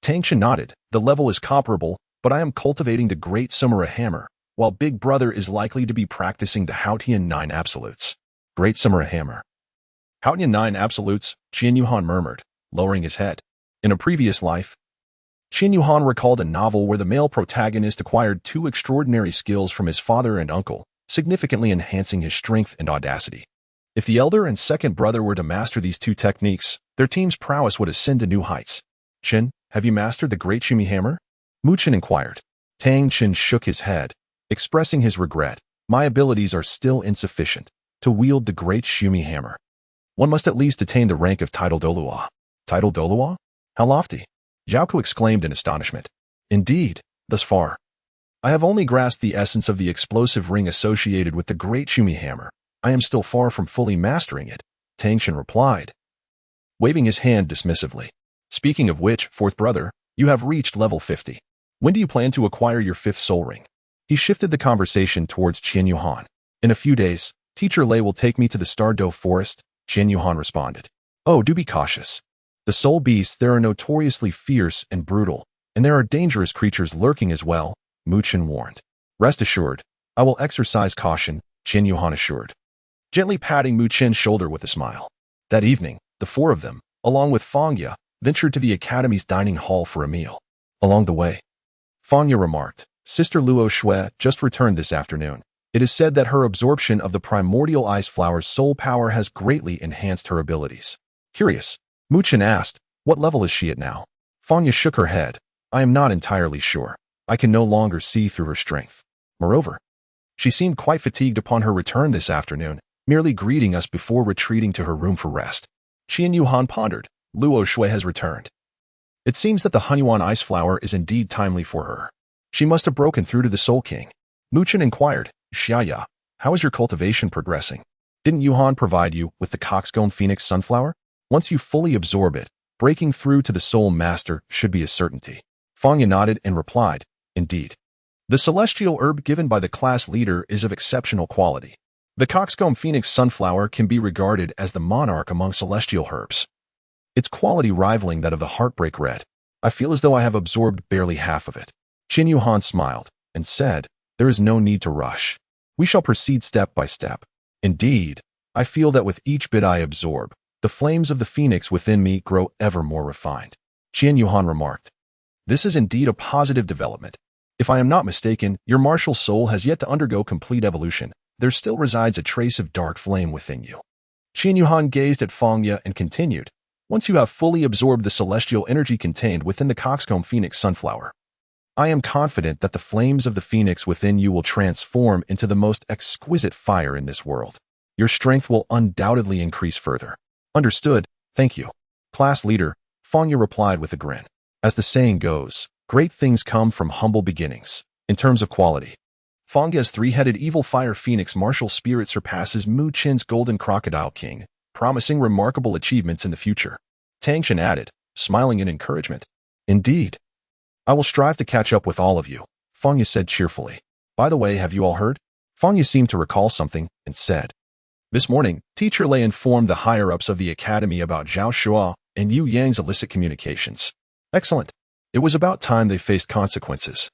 Tang Chen nodded. The level is comparable, but I am cultivating the Great Samurai Hammer, while Big Brother is likely to be practicing the Haotian 9 Absolutes. Great Samurai Hammer. Haotian 9 Absolutes, Qian Yuhan murmured, lowering his head. In a previous life, Qian Yuhan recalled a novel where the male protagonist acquired 2 extraordinary skills from his father and uncle, significantly enhancing his strength and audacity. If the elder and second brother were to master these 2 techniques, their team's prowess would ascend to new heights. Chen, have you mastered the Great Shumi Hammer? Mu Chen inquired. Tang Chen shook his head, expressing his regret. My abilities are still insufficient to wield the Great Shumi Hammer. One must at least attain the rank of Title Douluo. Title Douluo? How lofty! Zhao Ke exclaimed in astonishment. Indeed, thus far, I have only grasped the essence of the explosive ring associated with the Great Shumi Hammer. I am still far from fully mastering it, Tang Chen replied, waving his hand dismissively. Speaking of which, fourth brother, you have reached level 50. When do you plan to acquire your 5th soul ring? He shifted the conversation towards Qian Yuhan. In a few days, Teacher Lei will take me to the Stardow Forest, Qian Yuhan responded. Oh, do be cautious. The soul beasts there are notoriously fierce and brutal, and there are dangerous creatures lurking as well, Mu Chen warned. Rest assured, I will exercise caution, Qian Yuhan assured, gently patting Mu Chen's shoulder with a smile. That evening, the 4 of them, along with Fangya, ventured to the academy's dining hall for a meal. Along the way, Fangya remarked, Sister Luo Shui just returned this afternoon. It is said that her absorption of the primordial ice flower's soul power has greatly enhanced her abilities. Curious, Mu Chen asked, what level is she at now? Fangya shook her head. I am not entirely sure. I can no longer see through her strength. Moreover, she seemed quite fatigued upon her return this afternoon, merely greeting us before retreating to her room for rest. Qian Yuhan pondered. Luo Shui has returned. It seems that the Hunyuan ice flower is indeed timely for her. She must have broken through to the Soul King. Mu Chen inquired, Xiaya, how is your cultivation progressing? Didn't Yuhan provide you with the coxcomb phoenix sunflower? Once you fully absorb it, breaking through to the Soul Master should be a certainty. Fangya nodded and replied, indeed. The celestial herb given by the class leader is of exceptional quality. The coxcomb phoenix sunflower can be regarded as the monarch among celestial herbs. Its quality rivaling that of the heartbreak red. I feel as though I have absorbed barely half of it. Qian Yuhan smiled and said, there is no need to rush. We shall proceed step by step. Indeed, I feel that with each bit I absorb, the flames of the phoenix within me grow ever more refined. Qian Yuhan remarked, this is indeed a positive development. If I am not mistaken, your martial soul has yet to undergo complete evolution. There still resides a trace of dark flame within you. Qian Yuhan gazed at Fangya and continued, once you have fully absorbed the celestial energy contained within the coxcomb phoenix sunflower, I am confident that the flames of the phoenix within you will transform into the most exquisite fire in this world. Your strength will undoubtedly increase further. Understood, thank you. Class leader, Fangya replied with a grin. As the saying goes, great things come from humble beginnings. In terms of quality, Fangya's 3-headed evil fire phoenix martial spirit surpasses Mu Chen's golden crocodile king, promising remarkable achievements in the future. Tangshan added, smiling in encouragement. Indeed. I will strive to catch up with all of you, Fangya said cheerfully. By the way, have you all heard? Fangya seemed to recall something and said, this morning, Teacher Lei informed the higher-ups of the academy about Zhao Shua and Yu Yang's illicit communications. Excellent. It was about time they faced consequences.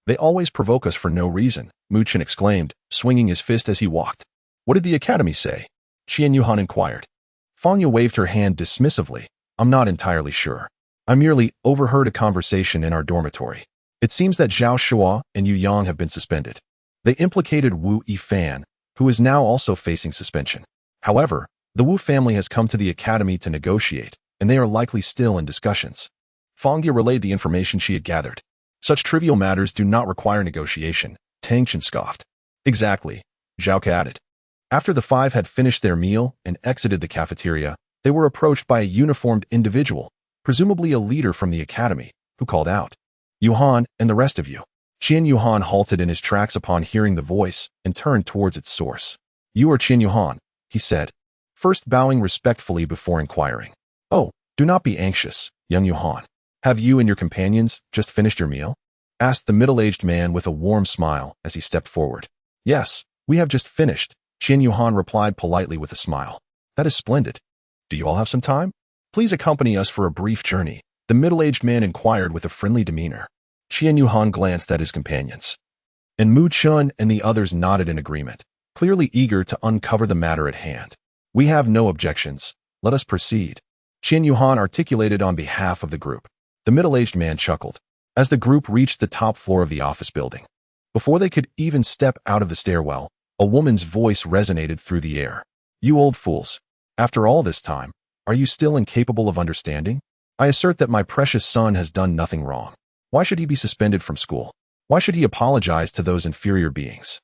They always provoke us for no reason, Mu Chen exclaimed, swinging his fist as he walked. What did the academy say? Qian Yuhan inquired. Fangya waved her hand dismissively. I'm not entirely sure. I merely overheard a conversation in our dormitory. It seems that Zhao Shua and Yu Yang have been suspended. They implicated Wu Yifan, who is now also facing suspension. However, the Wu family has come to the academy to negotiate, and they are likely still in discussions. Fangya relayed the information she had gathered. Such trivial matters do not require negotiation, Tangshan scoffed. Exactly, Zhao added. After the 5 had finished their meal and exited the cafeteria, they were approached by a uniformed individual, presumably a leader from the academy, who called out, Yuhan and the rest of you. Qian Yuhan halted in his tracks upon hearing the voice and turned towards its source. You are Qian Yuhan, he said, first bowing respectfully before inquiring. Oh, do not be anxious, young Yuhan. Have you and your companions just finished your meal? Asked the middle-aged man with a warm smile as he stepped forward. Yes, we have just finished, Qian Yuhan replied politely with a smile. That is splendid. Do you all have some time? Please accompany us for a brief journey, the middle-aged man inquired with a friendly demeanor. Qian Yuhan glanced at his companions. And Mu Chen and the others nodded in agreement, clearly eager to uncover the matter at hand. We have no objections. Let us proceed. Qian Yuhan articulated on behalf of the group. The middle-aged man chuckled as the group reached the top floor of the office building. Before they could even step out of the stairwell, a woman's voice resonated through the air. You old fools. After all this time, are you still incapable of understanding? I assert that my precious son has done nothing wrong. Why should he be suspended from school? Why should he apologize to those inferior beings?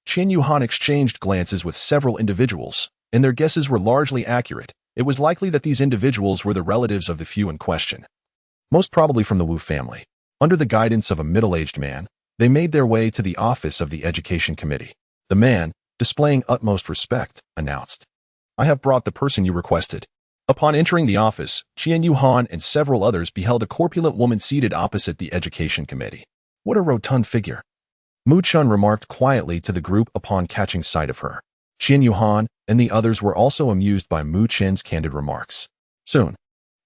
Qian Yuhan exchanged glances with several individuals, and their guesses were largely accurate. It was likely that these individuals were the relatives of the few in question. Most probably from the Wu family. Under the guidance of a middle-aged man, they made their way to the office of the Education Committee. The man, displaying utmost respect, announced, I have brought the person you requested. Upon entering the office, Qian Yuhan and several others beheld a corpulent woman seated opposite the Education Committee. What a rotund figure. Mu Chun remarked quietly to the group upon catching sight of her. Qian Yuhan and the others were also amused by Mu Chen's candid remarks. Soon,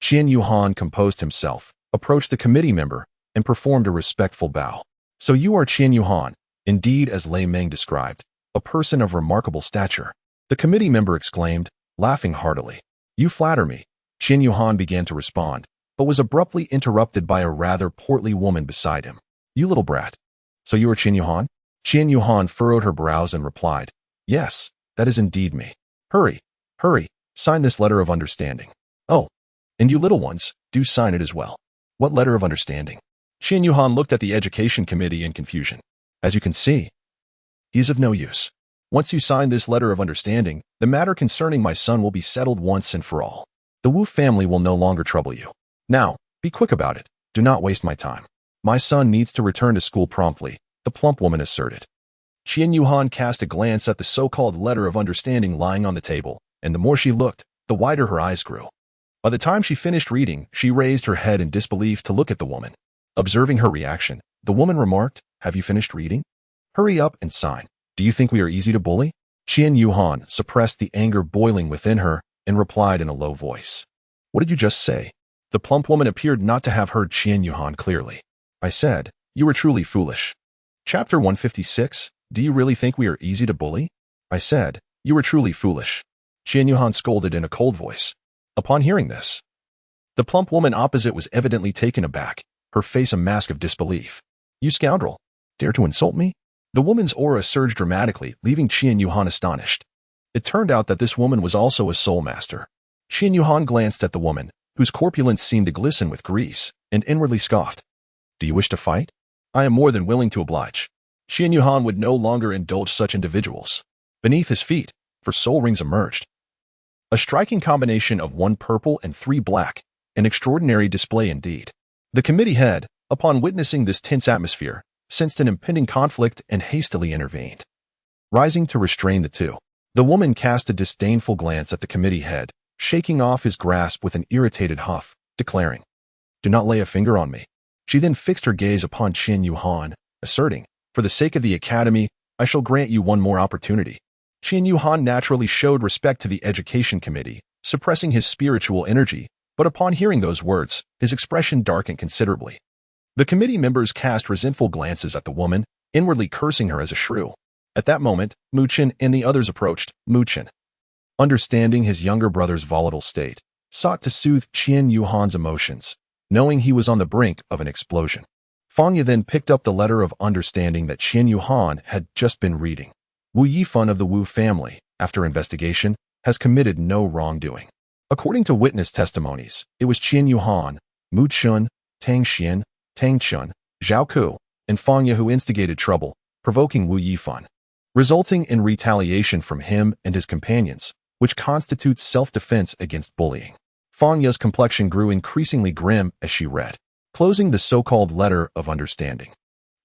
Qian Yuhan composed himself, approached the committee member, and performed a respectful bow. So you are Qian Yuhan, indeed, as Lei Meng described, a person of remarkable stature. The committee member exclaimed, laughing heartily. You flatter me. Qian Yuhan began to respond, but was abruptly interrupted by a rather portly woman beside him. You little brat. So you are Qian Yuhan? Qian Yuhan furrowed her brows and replied, Yes, that is indeed me. Hurry, sign this letter of understanding. Oh, and you little ones, do sign it as well. What letter of understanding? Qian Yuhan looked at the education committee in confusion. As you can see, he is of no use. Once you sign this letter of understanding, the matter concerning my son will be settled once and for all. The Wu family will no longer trouble you. Now, be quick about it. Do not waste my time. My son needs to return to school promptly, the plump woman asserted. Qian Yuhan cast a glance at the so-called letter of understanding lying on the table, and the more she looked, the wider her eyes grew. By the time she finished reading, she raised her head in disbelief to look at the woman. Observing her reaction, the woman remarked, Have you finished reading? Hurry up and sign. Do you think we are easy to bully? Qian Yuhan suppressed the anger boiling within her and replied in a low voice. What did you just say? The plump woman appeared not to have heard Qian Yuhan clearly. I said, you were truly foolish. Chapter 156, Do you really think we are easy to bully? I said, you were truly foolish. Qian Yuhan scolded in a cold voice. Upon hearing this, the plump woman opposite was evidently taken aback, her face a mask of disbelief. You scoundrel! Dare to insult me? The woman's aura surged dramatically, leaving Qian Yuhan astonished. It turned out that this woman was also a soul master. Qian Yuhan glanced at the woman, whose corpulence seemed to glisten with grease, and inwardly scoffed. Do you wish to fight? I am more than willing to oblige. Qian Yuhan would no longer indulge such individuals. Beneath his feet, for soul rings emerged. A striking combination of 1 purple and 3 black, an extraordinary display indeed. The committee head, upon witnessing this tense atmosphere, sensed an impending conflict and hastily intervened. Rising to restrain the two, the woman cast a disdainful glance at the committee head, shaking off his grasp with an irritated huff, declaring, Do not lay a finger on me. She then fixed her gaze upon Qian Yuhan, asserting, For the sake of the academy, I shall grant you one more opportunity. Qian Yuhan naturally showed respect to the education committee, suppressing his spiritual energy, but upon hearing those words, his expression darkened considerably. The committee members cast resentful glances at the woman, inwardly cursing her as a shrew. At that moment, Mu Chen and the others approached. Mu Chen, understanding his younger brother's volatile state, sought to soothe Qian Yuhan's emotions, knowing he was on the brink of an explosion. Fangya then picked up the letter of understanding that Qian Yuhan had just been reading. Wu Yifan of the Wu family, after investigation, has committed no wrongdoing. According to witness testimonies, it was Qian Yuhan, Mu Chun, Tang Xian, Tang Chun, Zhao Ku, and Fangya who instigated trouble, provoking Wu Yifan, resulting in retaliation from him and his companions, which constitutes self-defense against bullying. Fangya's complexion grew increasingly grim as she read, closing the so-called letter of understanding.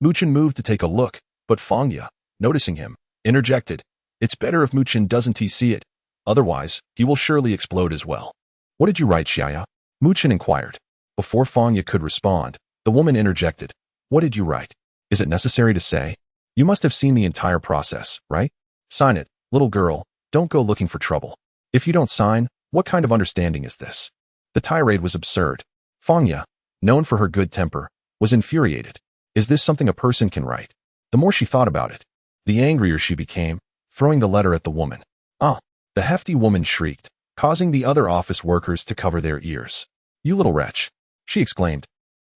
Mu Chen moved to take a look, but Fangya, noticing him, interjected, It's better if Mu Chen doesn't see it, otherwise, he will surely explode as well. What did you write, Xiaya? Mu Chen inquired. Before Fangya could respond, the woman interjected, What did you write? Is it necessary to say? You must have seen the entire process, right? Sign it, little girl, don't go looking for trouble. If you don't sign, what kind of understanding is this? The tirade was absurd. Fangya, known for her good temper, was infuriated. Is this something a person can write? The more she thought about it, the angrier she became, throwing the letter at the woman. Ah! The hefty woman shrieked, causing the other office workers to cover their ears. You little wretch! She exclaimed,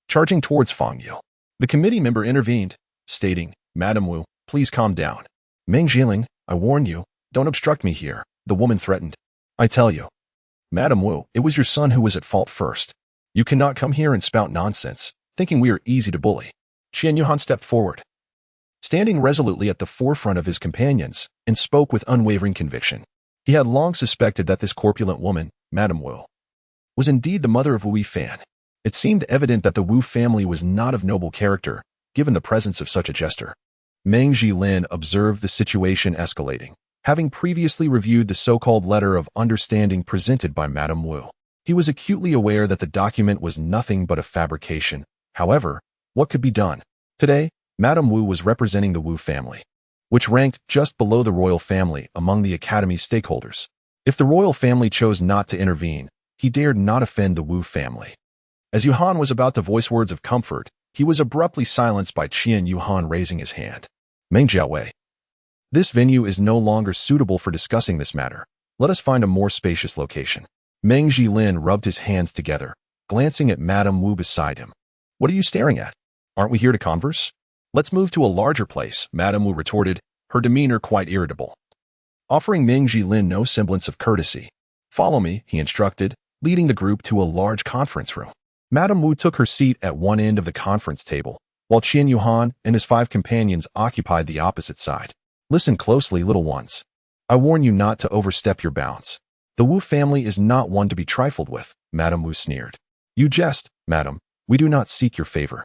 charging towards Fangya. The committee member intervened, stating, Madam Wu, please calm down. Meng Jiling, I warn you, don't obstruct me here, the woman threatened. I tell you, Madam Wu, it was your son who was at fault first. You cannot come here and spout nonsense, thinking we are easy to bully. Qian Yuhan stepped forward, standing resolutely at the forefront of his companions, and spoke with unwavering conviction. He had long suspected that this corpulent woman, Madam Wu, was indeed the mother of Wu Yifan. It seemed evident that the Wu family was not of noble character, given the presence of such a jester. Meng Jilin observed the situation escalating, having previously reviewed the so-called letter of understanding presented by Madam Wu. He was acutely aware that the document was nothing but a fabrication. However, what could be done? Today, Madame Wu was representing the Wu family, which ranked just below the royal family among the Academy's stakeholders. If the royal family chose not to intervene, he dared not offend the Wu family. As Yuhan was about to voice words of comfort, he was abruptly silenced by Qian Yuhan raising his hand. Meng Jiaowei. This venue is no longer suitable for discussing this matter. Let us find a more spacious location. Meng Jilin rubbed his hands together, glancing at Madame Wu beside him. What are you staring at? Aren't we here to converse? Let's move to a larger place, Madame Wu retorted, her demeanor quite irritable, offering Meng Jilin no semblance of courtesy. Follow me, he instructed, leading the group to a large conference room. Madame Wu took her seat at one end of the conference table, while Qian Yuhan and his 5 companions occupied the opposite side. Listen closely, little ones. I warn you not to overstep your bounds. The Wu family is not one to be trifled with, Madame Wu sneered. You jest, madam. We do not seek your favor.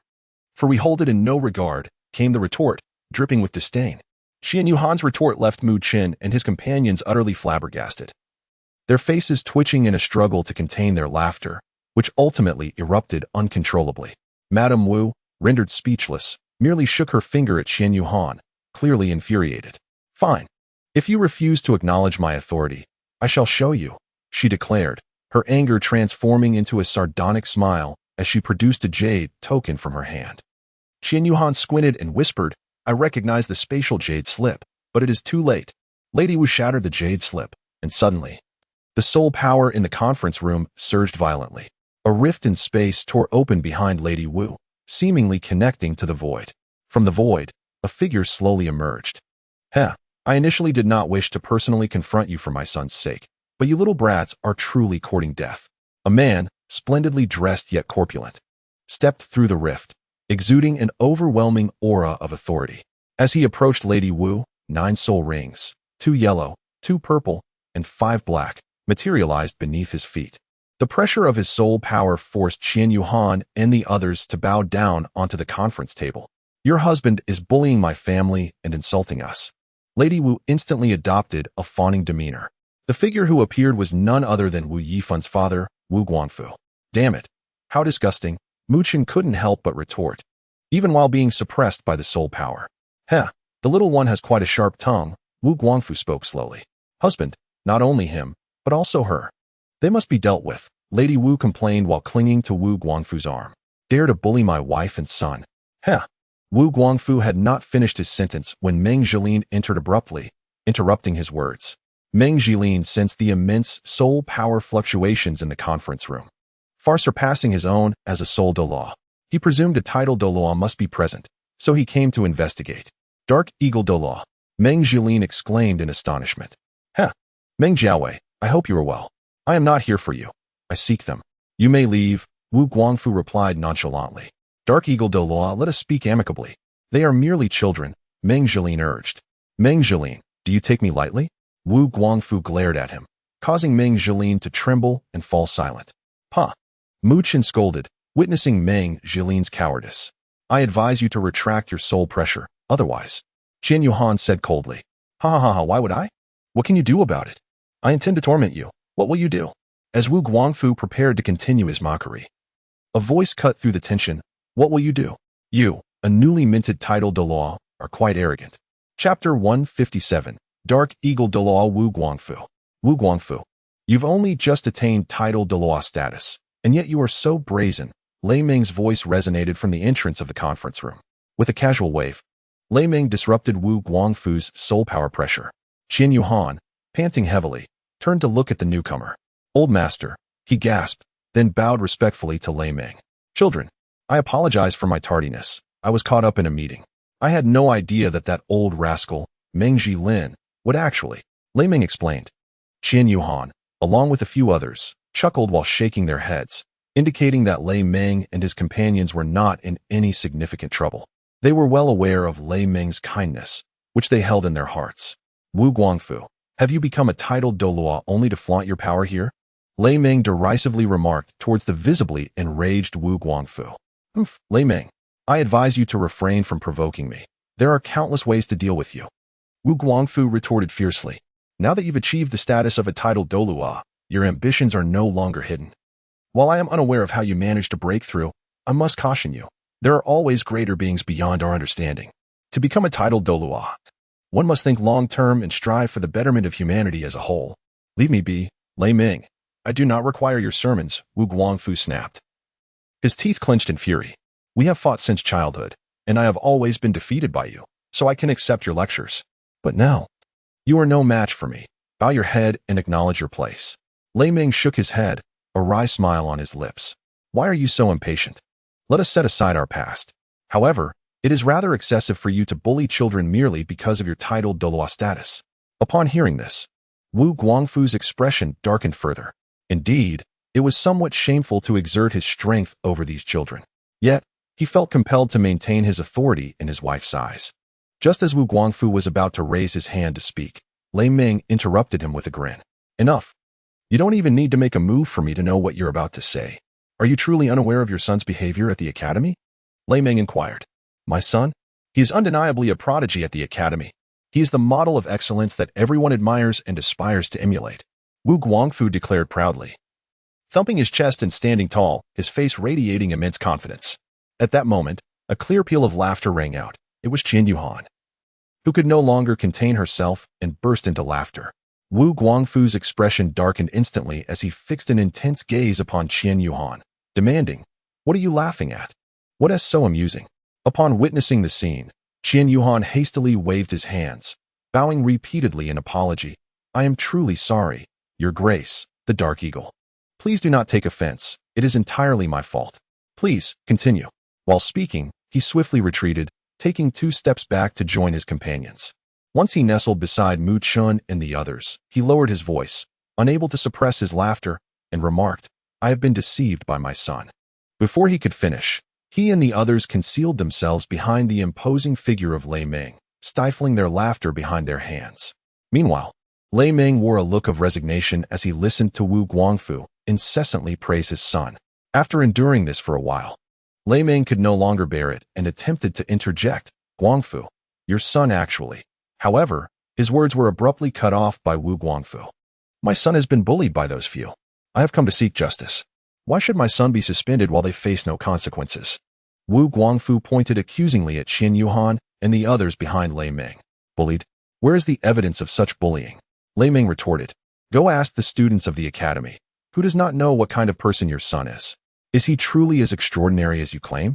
For we hold it in no regard, came the retort, dripping with disdain. Qian Yuhan's retort left Mu Qin and his companions utterly flabbergasted, their faces twitching in a struggle to contain their laughter, which ultimately erupted uncontrollably. Madame Wu, rendered speechless, merely shook her finger at Qian Yuhan, clearly infuriated. Fine. If you refuse to acknowledge my authority, I shall show you, she declared, her anger transforming into a sardonic smile as she produced a jade token from her hand. Qian Yuhan squinted and whispered, I recognize the spatial jade slip, but it is too late. Lady Wu shattered the jade slip, and suddenly, the soul power in the conference room surged violently. A rift in space tore open behind Lady Wu, seemingly connecting to the void. From the void, a figure slowly emerged. I initially did not wish to personally confront you for my son's sake, but you little brats are truly courting death. A man, splendidly dressed yet corpulent, stepped through the rift, exuding an overwhelming aura of authority. As he approached Lady Wu, 9 soul rings, 2 yellow, 2 purple, and 5 black, materialized beneath his feet. The pressure of his soul power forced Qian Yuhan and the others to bow down onto the conference table. Your husband is bullying my family and insulting us. Lady Wu instantly adopted a fawning demeanor. The figure who appeared was none other than Wu Yifan's father, Wu Guangfu. Damn it. How disgusting, Mu Qin couldn't help but retort, even while being suppressed by the soul power. The little one has quite a sharp tongue, Wu Guangfu spoke slowly. Husband, not only him, but also her. They must be dealt with, Lady Wu complained while clinging to Wu Guangfu's arm. Dare to bully my wife and son. Wu Guangfu had not finished his sentence when Meng Jilin entered abruptly, interrupting his words. Meng Jilin sensed the immense soul power fluctuations in the conference room, far surpassing his own as a soul Douluo. He presumed a title Douluo must be present, so he came to investigate. Dark Eagle Douluo, Meng Jilin exclaimed in astonishment. Meng Jiaowei, I hope you are well. I am not here for you. I seek them. You may leave, Wu Guangfu replied nonchalantly. Dark Eagle Douluo, let us speak amicably. They are merely children, Meng Jilin urged. Meng Jilin, do you take me lightly? Wu Guangfu glared at him, causing Meng Jilin to tremble and fall silent. Mu Qin scolded, witnessing Meng Jilin's cowardice. I advise you to retract your soul pressure, otherwise. Qian Yuhan said coldly. Why would I? What can you do about it? I intend to torment you. What will you do? As Wu Guangfu prepared to continue his mockery, a voice cut through the tension. What will you do? You, a newly minted title Douluo, are quite arrogant. Chapter 157, Dark Eagle Douluo Wu Guangfu. Wu Guangfu, you've only just attained title Douluo status, and yet you are so brazen. Lei Ming's voice resonated from the entrance of the conference room. With a casual wave, Lei Ming disrupted Wu Guangfu's soul power pressure. Qian Yuhan, panting heavily, turned to look at the newcomer. Old master, he gasped, then bowed respectfully to Lei Ming. Children, I apologize for my tardiness. I was caught up in a meeting. I had no idea that old rascal, Meng Jilin, would actually. Lei Ming explained. Qian Yuhan, along with a few others, chuckled while shaking their heads, indicating that Lei Ming and his companions were not in any significant trouble. They were well aware of Lei Ming's kindness, which they held in their hearts. Wu Guangfu, have you become a titled Douluo only to flaunt your power here? Lei Ming derisively remarked towards the visibly enraged Wu Guangfu. Lei Ming, I advise you to refrain from provoking me. There are countless ways to deal with you. Wu Guangfu retorted fiercely. Now that you've achieved the status of a titled Douluo, your ambitions are no longer hidden. While I am unaware of how you managed to break through, I must caution you. There are always greater beings beyond our understanding. To become a titled Douluo, one must think long-term and strive for the betterment of humanity as a whole. Leave me be, Lei Ming. I do not require your sermons, Wu Guangfu snapped. His teeth clenched in fury. We have fought since childhood, and I have always been defeated by you, so I can accept your lectures. But now, you are no match for me. Bow your head and acknowledge your place. Lei Ming shook his head, a wry smile on his lips. Why are you so impatient? Let us set aside our past. However, it is rather excessive for you to bully children merely because of your titled Douluo status. Upon hearing this, Wu Guangfu's expression darkened further. Indeed, it was somewhat shameful to exert his strength over these children. Yet, he felt compelled to maintain his authority in his wife's eyes. Just as Wu Guangfu was about to raise his hand to speak, Lei Ming interrupted him with a grin. Enough. You don't even need to make a move for me to know what you're about to say. Are you truly unaware of your son's behavior at the academy? Lei Ming inquired. My son? He is undeniably a prodigy at the academy. He is the model of excellence that everyone admires and aspires to emulate, Wu Guangfu declared proudly. Thumping his chest and standing tall, his face radiating immense confidence. At that moment, a clear peal of laughter rang out. It was Qian Yuhan, who could no longer contain herself and burst into laughter. Wu Guangfu's expression darkened instantly as he fixed an intense gaze upon Qian Yuhan, demanding, What are you laughing at? What is so amusing? Upon witnessing the scene, Qian Yuhan hastily waved his hands, bowing repeatedly in apology. I am truly sorry, Your Grace, the Dark Eagle. Please do not take offense. It is entirely my fault. Please, continue. While speaking, he swiftly retreated, taking 2 steps back to join his companions. Once he nestled beside Mu Chun and the others, he lowered his voice, unable to suppress his laughter, and remarked, I have been deceived by my son. Before he could finish, he and the others concealed themselves behind the imposing figure of Lei Ming, stifling their laughter behind their hands. Meanwhile, Lei Ming wore a look of resignation as he listened to Wu Guangfu incessantly praise his son. After enduring this for a while, Lei Ming could no longer bear it and attempted to interject, Guangfu, your son actually. However, his words were abruptly cut off by Wu Guangfu. My son has been bullied by those few. I have come to seek justice. Why should my son be suspended while they face no consequences? Wu Guangfu pointed accusingly at Qian Yuhan and the others behind Lei Ming. Bullied? Where is the evidence of such bullying? Lei Ming retorted. Go ask the students of the academy. Who does not know what kind of person your son is? Is he truly as extraordinary as you claim?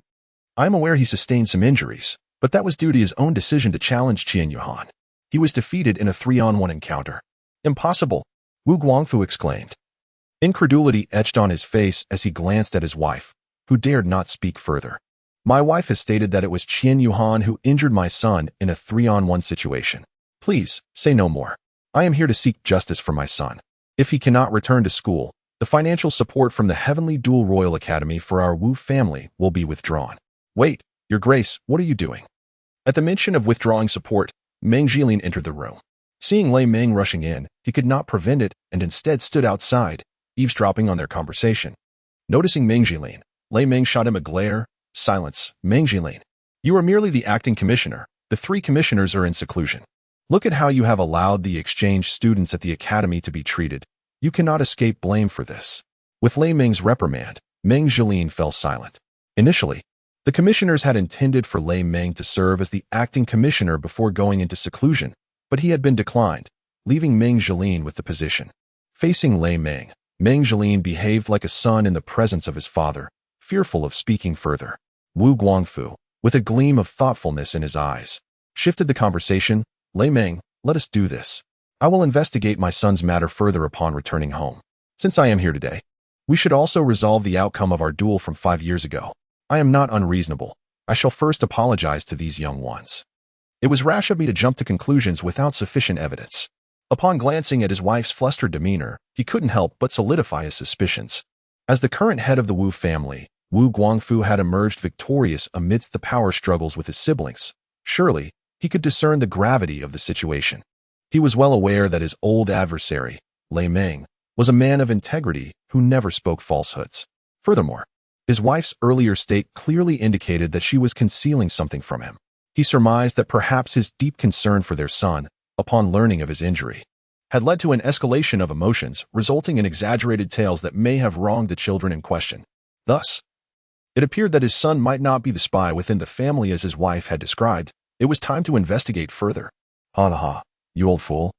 I am aware he sustained some injuries, but that was due to his own decision to challenge Qian Yuhan. He was defeated in a 3-on-1 encounter. Impossible, Wu Guangfu exclaimed. Incredulity etched on his face as he glanced at his wife, who dared not speak further. My wife has stated that it was Qian Yuhan who injured my son in a 3-on-1 situation. Please, say no more. I am here to seek justice for my son. If he cannot return to school, the financial support from the Heavenly Dual Royal Academy for our Wu family will be withdrawn. Wait, Your Grace, what are you doing? At the mention of withdrawing support, Meng Jilin entered the room. Seeing Lei Ming rushing in, he could not prevent it and instead stood outside, eavesdropping on their conversation. Noticing Meng Jilin, Lei Ming shot him a glare. Silence, Meng Jilin. You are merely the acting commissioner. The 3 commissioners are in seclusion. Look at how you have allowed the exchange students at the academy to be treated. You cannot escape blame for this. With Lei Ming's reprimand, Meng Jilin fell silent. Initially, the commissioners had intended for Lei Ming to serve as the acting commissioner before going into seclusion, but he had been declined, leaving Meng Jilin with the position. Facing Lei Ming, Meng Jilin behaved like a son in the presence of his father, fearful of speaking further. Wu Guangfu, with a gleam of thoughtfulness in his eyes, shifted the conversation. Lei Ming, let us do this. I will investigate my son's matter further upon returning home. Since I am here today, we should also resolve the outcome of our duel from 5 years ago. I am not unreasonable. I shall first apologize to these young ones. It was rash of me to jump to conclusions without sufficient evidence. Upon glancing at his wife's flustered demeanor, he couldn't help but solidify his suspicions. As the current head of the Wu family, Wu Guangfu had emerged victorious amidst the power struggles with his siblings. Surely, he could discern the gravity of the situation. He was well aware that his old adversary, Lei Ming, was a man of integrity who never spoke falsehoods. Furthermore, his wife's earlier state clearly indicated that she was concealing something from him. He surmised that perhaps his deep concern for their son, upon learning of his injury, had led to an escalation of emotions, resulting in exaggerated tales that may have wronged the children in question. Thus, It appeared that his son might not be the spy within the family as his wife had described. It was time to investigate further. Ha, you old fool.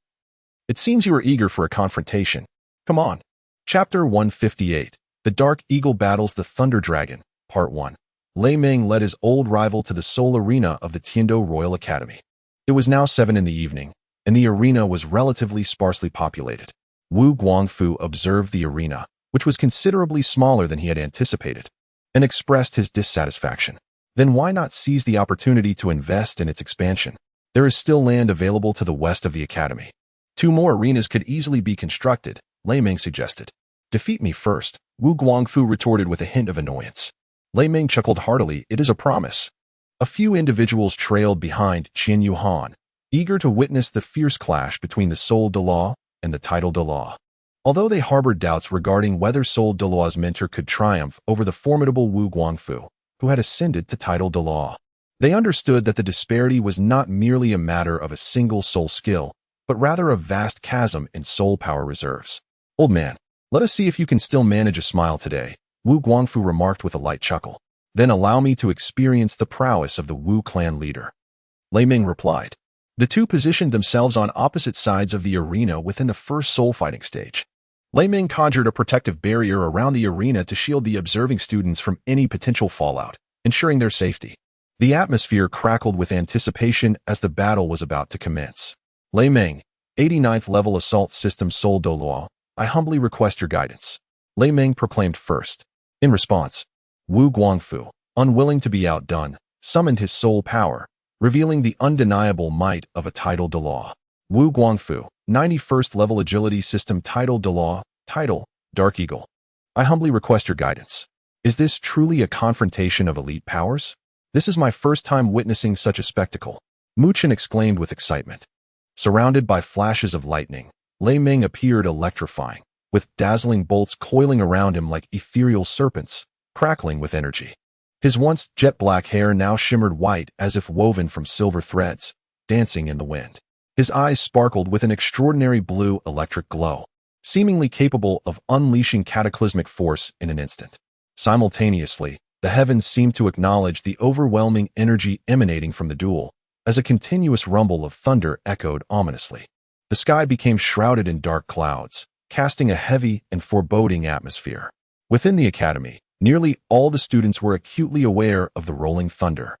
It seems you are eager for a confrontation. Come on. Chapter 158. The Dark Eagle Battles the Thunder Dragon, Part 1. Lei Ming led his old rival to the Seoul arena of the Tiando Royal Academy. It was now 7 in the evening, and the arena was relatively sparsely populated. Wu Guangfu observed the arena, which was considerably smaller than he had anticipated, and expressed his dissatisfaction. Then why not seize the opportunity to invest in its expansion? There is still land available to the west of the academy. 2 more arenas could easily be constructed, Lei Ming suggested. Defeat me first, Wu Guangfu retorted with a hint of annoyance. Lei Ming chuckled heartily. It is a promise. A few individuals trailed behind Qin Yuhan, eager to witness the fierce clash between the Seoul Douluo and the title Douluo. Although they harbored doubts regarding whether Seoul Douluo's mentor could triumph over the formidable Wu Guangfu, who had ascended to title Douluo, they understood that the disparity was not merely a matter of a single soul skill, but rather a vast chasm in soul power reserves. Old man, let us see if you can still manage a smile today, Wu Guangfu remarked with a light chuckle. Then allow me to experience the prowess of the Wu clan leader. Lei Ming replied. The two positioned themselves on opposite sides of the arena within the first soul fighting stage. Lei Ming conjured a protective barrier around the arena to shield the observing students from any potential fallout, ensuring their safety. The atmosphere crackled with anticipation as the battle was about to commence. Lei Ming, 89th level assault system Seoul Douluo, I humbly request your guidance. Lei Ming proclaimed first. In response, Wu Guangfu, unwilling to be outdone, summoned his soul power, revealing the undeniable might of a title Douluo. Wu Guangfu, 91st level agility system title Douluo, title, Dark Eagle. I humbly request your guidance. Is this truly a confrontation of elite powers? This is my first time witnessing such a spectacle, Mu Chen exclaimed with excitement. Surrounded by flashes of lightning, Lei Ming appeared electrifying, with dazzling bolts coiling around him like ethereal serpents, crackling with energy. His once jet-black hair now shimmered white as if woven from silver threads, dancing in the wind. His eyes sparkled with an extraordinary blue electric glow, seemingly capable of unleashing cataclysmic force in an instant. Simultaneously, the heavens seemed to acknowledge the overwhelming energy emanating from the duel, as a continuous rumble of thunder echoed ominously. The sky became shrouded in dark clouds, casting a heavy and foreboding atmosphere. Within the academy, nearly all the students were acutely aware of the rolling thunder.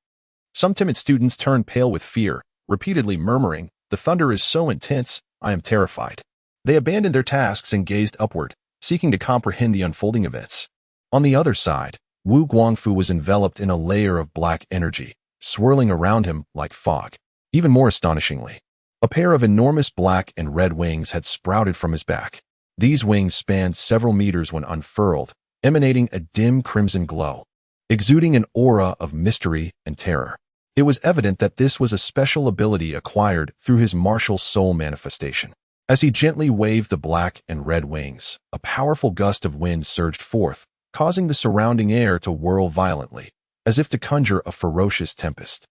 Some timid students turned pale with fear, repeatedly murmuring, "The thunder is so intense, I am terrified." They abandoned their tasks and gazed upward, seeking to comprehend the unfolding events. On the other side, Wu Guangfu was enveloped in a layer of black energy, swirling around him like fog. Even more astonishingly, a pair of enormous black and red wings had sprouted from his back. These wings spanned several meters when unfurled, emanating a dim crimson glow, exuding an aura of mystery and terror. It was evident that this was a special ability acquired through his martial soul manifestation. As he gently waved the black and red wings, a powerful gust of wind surged forth, causing the surrounding air to whirl violently, as if to conjure a ferocious tempest.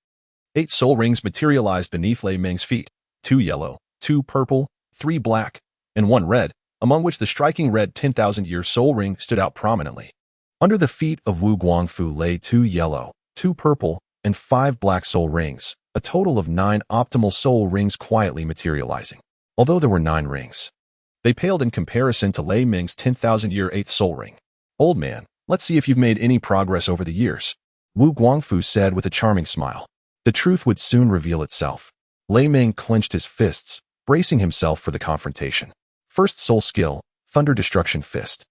8 soul rings materialized beneath Lei Ming's feet, 2 yellow, 2 purple, 3 black, and 1 red, among which the striking red 10,000-year soul ring stood out prominently. Under the feet of Wu Guangfu lay 2 yellow, 2 purple, and 5 black soul rings, a total of 9 optimal soul rings quietly materializing. Although there were 9 rings, they paled in comparison to Lei Ming's 10,000-year 8th soul ring. Old man, let's see if you've made any progress over the years, Wu Guangfu said with a charming smile. The truth would soon reveal itself. Lei Ming clenched his fists, bracing himself for the confrontation. First soul skill, Thunder Destruction Fist.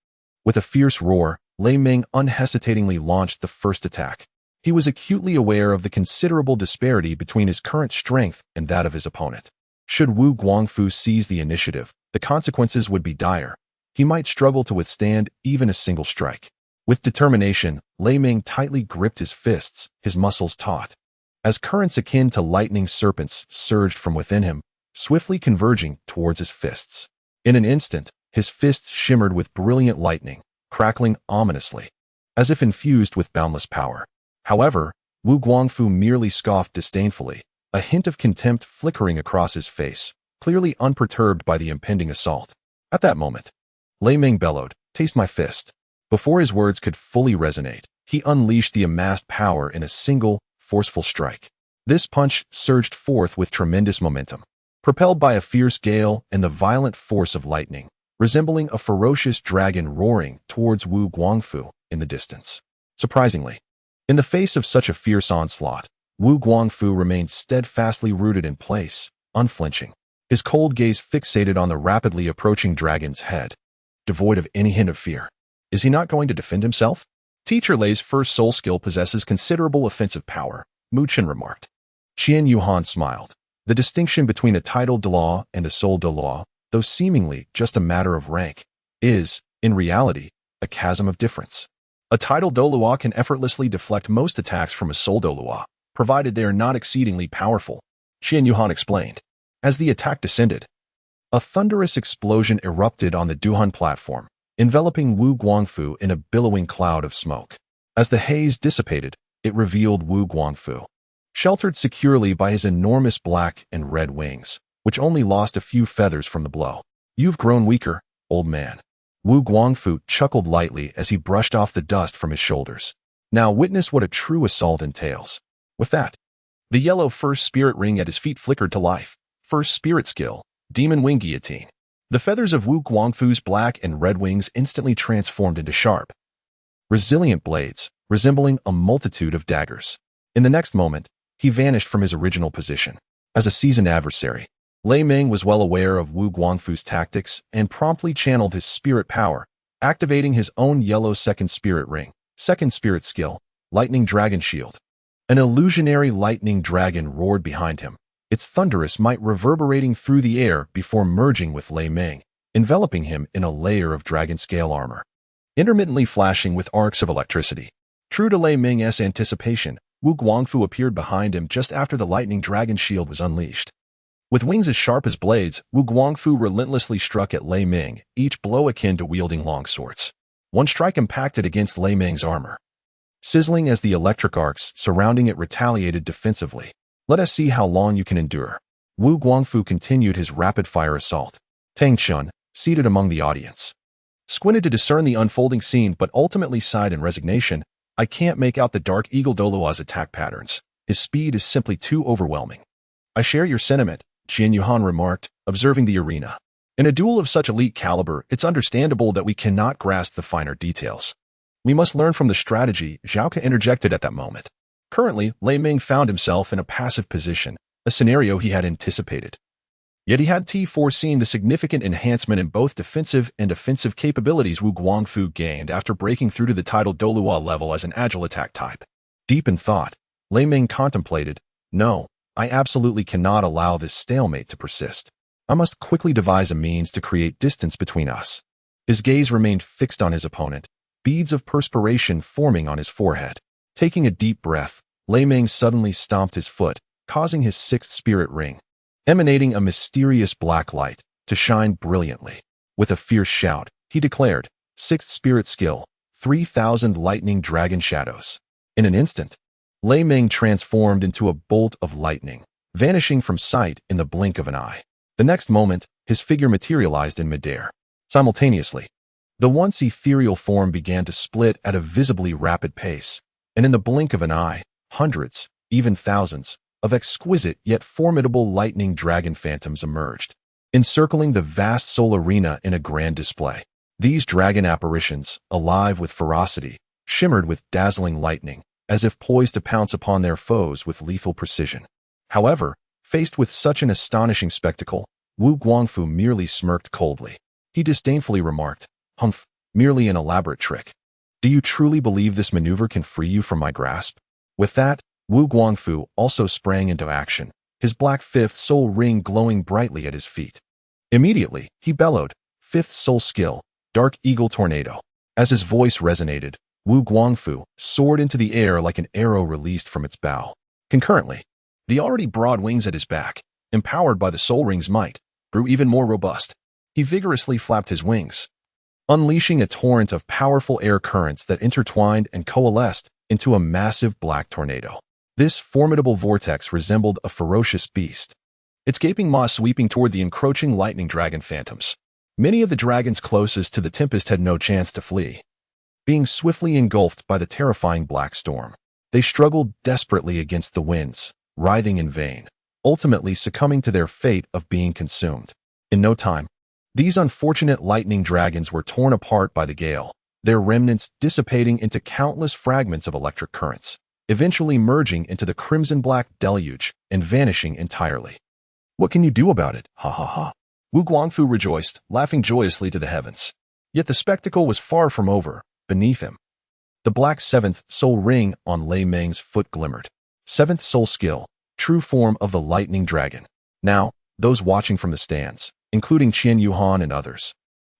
With a fierce roar, Lei Ming unhesitatingly launched the first attack. He was acutely aware of the considerable disparity between his current strength and that of his opponent. Should Wu Guangfu seize the initiative, the consequences would be dire. He might struggle to withstand even a single strike. With determination, Lei Ming tightly gripped his fists, his muscles taut, as currents akin to lightning serpents surged from within him, swiftly converging towards his fists. In an instant, his fists shimmered with brilliant lightning, crackling ominously, as if infused with boundless power. However, Wu Guangfu merely scoffed disdainfully, a hint of contempt flickering across his face, clearly unperturbed by the impending assault. At that moment, Lei Ming bellowed, "Taste my fist." Before his words could fully resonate, He unleashed the amassed power in a single, forceful strike. This punch surged forth with tremendous momentum, propelled by a fierce gale and the violent force of lightning, resembling a ferocious dragon roaring towards Wu Guangfu in the distance. Surprisingly, in the face of such a fierce onslaught, Wu Guangfu remained steadfastly rooted in place, unflinching, his cold gaze fixated on the rapidly approaching dragon's head, devoid of any hint of fear. Is he not going to defend himself? Teacher Lei's first soul skill possesses considerable offensive power, Mu Chen remarked. Qian Yuhan smiled. The distinction between a title Douluo and a soul Douluo, though seemingly just a matter of rank, is, in reality, a chasm of difference. A title Douluo can effortlessly deflect most attacks from a soul Douluo, provided they are not exceedingly powerful, Qian Yuhan explained. As the attack descended, a thunderous explosion erupted on the Duhan platform, enveloping Wu Guangfu in a billowing cloud of smoke. As the haze dissipated, it revealed Wu Guangfu, sheltered securely by his enormous black and red wings, which only lost a few feathers from the blow. You've grown weaker, old man. Wu Guangfu chuckled lightly as he brushed off the dust from his shoulders. Now witness what a true assault entails. With that, the yellow first spirit ring at his feet flickered to life. First spirit skill, Demon Wing Guillotine. The feathers of Wu Guangfu's black and red wings instantly transformed into sharp, resilient blades, resembling a multitude of daggers. In the next moment, he vanished from his original position. As a seasoned adversary, Lei Ming was well aware of Wu Guangfu's tactics and promptly channeled his spirit power, activating his own yellow second spirit ring, second spirit skill, Lightning Dragon Shield. An illusionary lightning dragon roared behind him, its thunderous might reverberating through the air before merging with Lei Ming, enveloping him in a layer of dragon-scale armor, intermittently flashing with arcs of electricity. True to Lei Ming's anticipation, Wu Guangfu appeared behind him just after the lightning dragon shield was unleashed. With wings as sharp as blades, Wu Guangfu relentlessly struck at Lei Ming, each blow akin to wielding long swords. One strike impacted against Lei Ming's armor, sizzling as the electric arcs surrounding it retaliated defensively. Let us see how long you can endure. Wu Guangfu continued his rapid-fire assault. Tang Chun, seated among the audience, squinted to discern the unfolding scene but ultimately sighed in resignation. I can't make out the Dark Eagle Douluo's attack patterns. His speed is simply too overwhelming. I share your sentiment, Qian Yuhan remarked, observing the arena. In a duel of such elite caliber, it's understandable that we cannot grasp the finer details. We must learn from the strategy, Zhao Ke interjected at that moment. Currently, Lei Ming found himself in a passive position, a scenario he had anticipated. Yet he had foreseen the significant enhancement in both defensive and offensive capabilities Wu Guangfu gained after breaking through to the title Douluo level as an agile attack type. Deep in thought, Lei Ming contemplated, no, I absolutely cannot allow this stalemate to persist. I must quickly devise a means to create distance between us. His gaze remained fixed on his opponent, beads of perspiration forming on his forehead. Taking a deep breath, Lei Ming suddenly stomped his foot, causing his sixth spirit ring, emanating a mysterious black light, to shine brilliantly. With a fierce shout, he declared, Sixth spirit skill, 3,000 lightning dragon shadows. In an instant, Lei Ming transformed into a bolt of lightning, vanishing from sight in the blink of an eye. The next moment, his figure materialized in midair. Simultaneously, the once ethereal form began to split at a visibly rapid pace, and in the blink of an eye, hundreds, even thousands, of exquisite yet formidable lightning dragon phantoms emerged, encircling the vast soul arena in a grand display. These dragon apparitions, alive with ferocity, shimmered with dazzling lightning, as if poised to pounce upon their foes with lethal precision. However, faced with such an astonishing spectacle, Wu Guangfu merely smirked coldly. He disdainfully remarked, Humph, merely an elaborate trick. Do you truly believe this maneuver can free you from my grasp? With that, Wu Guangfu also sprang into action, his black fifth soul ring glowing brightly at his feet. Immediately, he bellowed, Fifth soul skill, Dark Eagle Tornado. As his voice resonated, Wu Guangfu soared into the air like an arrow released from its bow. Concurrently, the already broad wings at his back, empowered by the soul ring's might, grew even more robust. He vigorously flapped his wings, unleashing a torrent of powerful air currents that intertwined and coalesced into a massive black tornado. This formidable vortex resembled a ferocious beast, its gaping maw sweeping toward the encroaching lightning dragon phantoms. Many of the dragons closest to the tempest had no chance to flee. being swiftly engulfed by the terrifying black storm. They struggled desperately against the winds, writhing in vain, ultimately succumbing to their fate of being consumed. In no time, these unfortunate lightning dragons were torn apart by the gale, their remnants dissipating into countless fragments of electric currents, eventually merging into the crimson-black deluge and vanishing entirely. What can you do about it? Ha ha ha. Wu Guangfu rejoiced, laughing joyously to the heavens. Yet the spectacle was far from over. Beneath him, the black seventh soul ring on Lei Meng's foot glimmered. Seventh soul skill, true form of the lightning dragon. Now, those watching from the stands, including Qian Yuhan and others,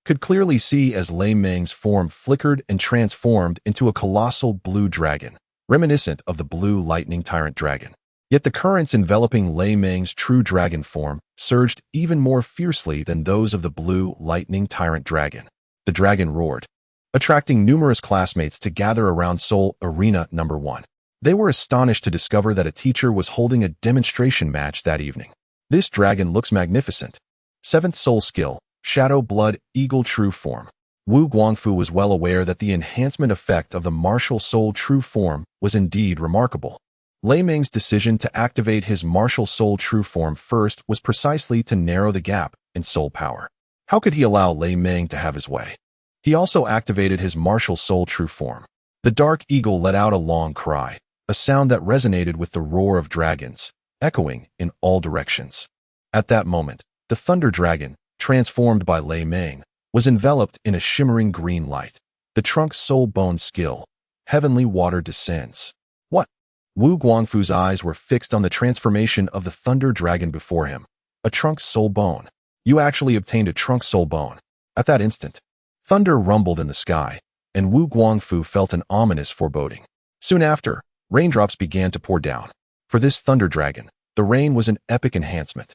could clearly see as Lei Meng's form flickered and transformed into a colossal blue dragon, reminiscent of the blue lightning tyrant dragon. Yet the currents enveloping Lei Meng's true dragon form surged even more fiercely than those of the blue lightning tyrant dragon. The dragon roared, attracting numerous classmates to gather around Seoul Arena No. 1. They were astonished to discover that a teacher was holding a demonstration match that evening. This dragon looks magnificent. Seventh soul skill, Shadow Blood Eagle True Form. Wu Guangfu was well aware that the enhancement effect of the martial soul true form was indeed remarkable. Lei Meng's decision to activate his martial soul true form first was precisely to narrow the gap in soul power. How could he allow Lei Meng to have his way? He also activated his martial soul true form. The dark eagle let out a long cry, a sound that resonated with the roar of dragons, echoing in all directions. At that moment, the thunder dragon, transformed by Lei Meng, was enveloped in a shimmering green light. The trunk soul bone skill, heavenly water descends. What? Wu Guangfu's eyes were fixed on the transformation of the thunder dragon before him. A trunk soul bone. You actually obtained a trunk soul bone. At that instant, thunder rumbled in the sky, and Wu Guangfu felt an ominous foreboding. Soon after, raindrops began to pour down. For this thunder dragon, the rain was an epic enhancement.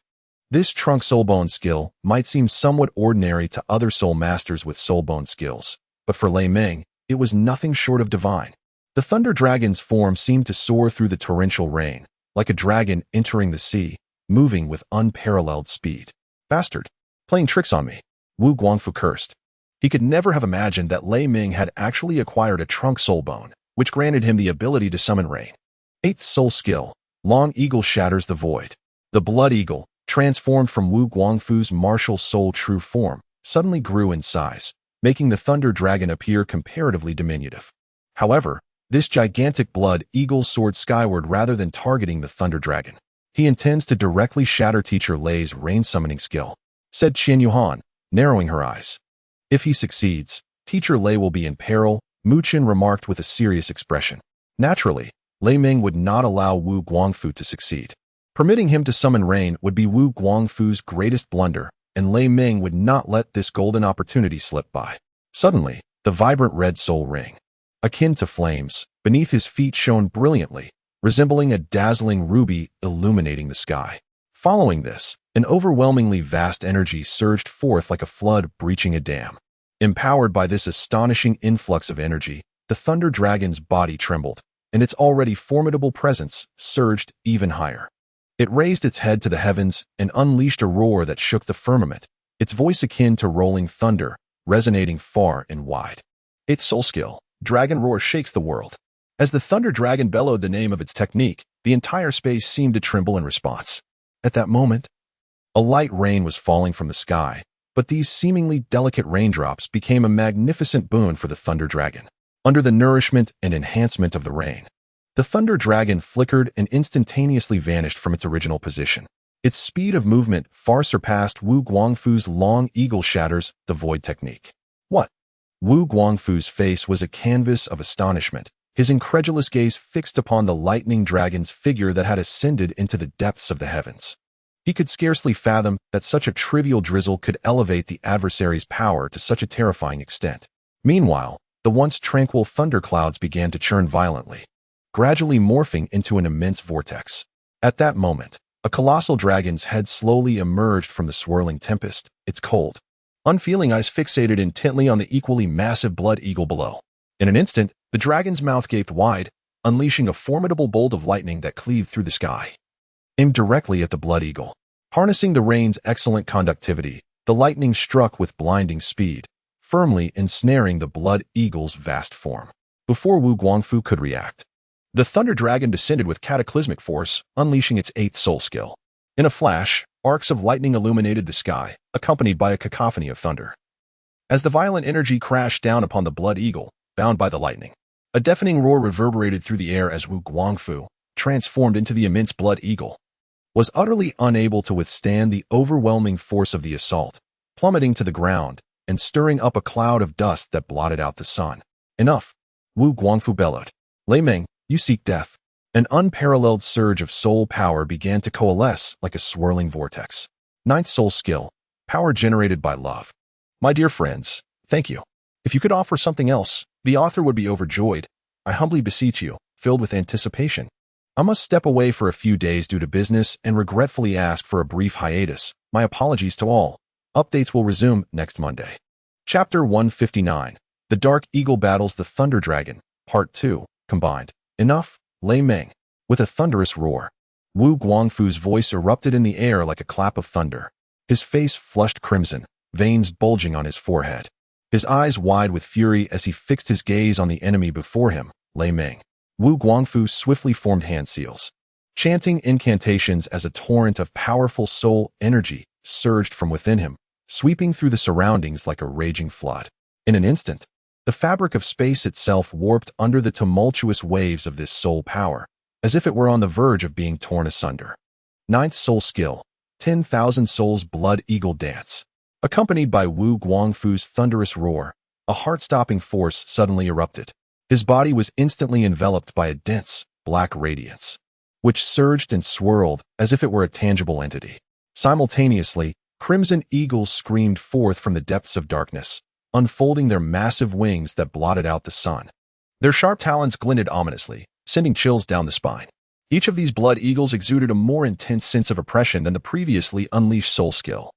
This trunk soulbone skill might seem somewhat ordinary to other soul masters with soulbone skills, but for Lei Meng, it was nothing short of divine. The thunder dragon's form seemed to soar through the torrential rain, like a dragon entering the sea, moving with unparalleled speed. Bastard! Playing tricks on me. Wu Guangfu cursed. He could never have imagined that Lei Meng had actually acquired a trunk soul bone, which granted him the ability to summon rain. Eighth soul skill, Long Eagle Shatters the Void. The blood eagle, transformed from Wu Guangfu's martial soul true form, suddenly grew in size, making the thunder dragon appear comparatively diminutive. However, this gigantic blood eagle soared skyward rather than targeting the thunder dragon. He intends to directly shatter Teacher Lei's rain summoning skill, said Qian Yuhan, narrowing her eyes. If he succeeds, Teacher Lei will be in peril, Mu Qin remarked with a serious expression. Naturally, Lei Meng would not allow Wu Guangfu to succeed. Permitting him to summon rain would be Wu Guangfu's greatest blunder, and Lei Meng would not let this golden opportunity slip by. Suddenly, the vibrant red soul ring, akin to flames, beneath his feet shone brilliantly, resembling a dazzling ruby illuminating the sky. Following this, an overwhelmingly vast energy surged forth like a flood breaching a dam. Empowered by this astonishing influx of energy, the thunder dragon's body trembled, and its already formidable presence surged even higher. It raised its head to the heavens and unleashed a roar that shook the firmament, its voice akin to rolling thunder, resonating far and wide. Its soul skill, Dragon Roar, shakes the world. As the thunder dragon bellowed the name of its technique, the entire space seemed to tremble in response. At that moment, a light rain was falling from the sky, but these seemingly delicate raindrops became a magnificent boon for the thunder dragon. Under the nourishment and enhancement of the rain, the thunder dragon flickered and instantaneously vanished from its original position. Its speed of movement far surpassed Wu Guangfu's long eagle shatters the void technique. What? Wu Guangfu's face was a canvas of astonishment, his incredulous gaze fixed upon the lightning dragon's figure that had ascended into the depths of the heavens. He could scarcely fathom that such a trivial drizzle could elevate the adversary's power to such a terrifying extent. Meanwhile, the once tranquil thunderclouds began to churn violently, gradually morphing into an immense vortex. At that moment, a colossal dragon's head slowly emerged from the swirling tempest, its cold, unfeeling eyes fixated intently on the equally massive blood eagle below. In an instant, the dragon's mouth gaped wide, unleashing a formidable bolt of lightning that cleaved through the sky. Aimed directly at the blood eagle. Harnessing the rain's excellent conductivity, the lightning struck with blinding speed, firmly ensnaring the Blood Eagle's vast form. Before Wu Guangfu could react, the Thunder Dragon descended with cataclysmic force, unleashing its 8th soul skill. In a flash, arcs of lightning illuminated the sky, accompanied by a cacophony of thunder. As the violent energy crashed down upon the Blood Eagle, bound by the lightning, a deafening roar reverberated through the air as Wu Guangfu, transformed into the immense Blood Eagle, was utterly unable to withstand the overwhelming force of the assault, plummeting to the ground and stirring up a cloud of dust that blotted out the sun. Enough! Wu Guangfu bellowed. Lei Meng, you seek death. An unparalleled surge of soul power began to coalesce like a swirling vortex. 9th soul skill, power generated by love. My dear friends, thank you. If you could offer something else, the author would be overjoyed. I humbly beseech you, filled with anticipation. I must step away for a few days due to business and regretfully ask for a brief hiatus. My apologies to all. Updates will resume next Monday. Chapter 159. The Dark Eagle Battles the Thunder Dragon, Part 2, combined. Enough, Lei Meng. With a thunderous roar, Wu Guangfu's voice erupted in the air like a clap of thunder. His face flushed crimson, veins bulging on his forehead. His eyes wide with fury as he fixed his gaze on the enemy before him, Lei Meng. Wu Guangfu swiftly formed hand seals, chanting incantations as a torrent of powerful soul energy surged from within him, sweeping through the surroundings like a raging flood. In an instant, the fabric of space itself warped under the tumultuous waves of this soul power, as if it were on the verge of being torn asunder. 9th soul skill, 10,000 souls Blood Eagle Dance. Accompanied by Wu Guangfu's thunderous roar, a heart-stopping force suddenly erupted. His body was instantly enveloped by a dense, black radiance, which surged and swirled as if it were a tangible entity. Simultaneously, crimson eagles screamed forth from the depths of darkness, unfolding their massive wings that blotted out the sun. Their sharp talons glinted ominously, sending chills down the spine. Each of these blood eagles exuded a more intense sense of oppression than the previously unleashed soul skill.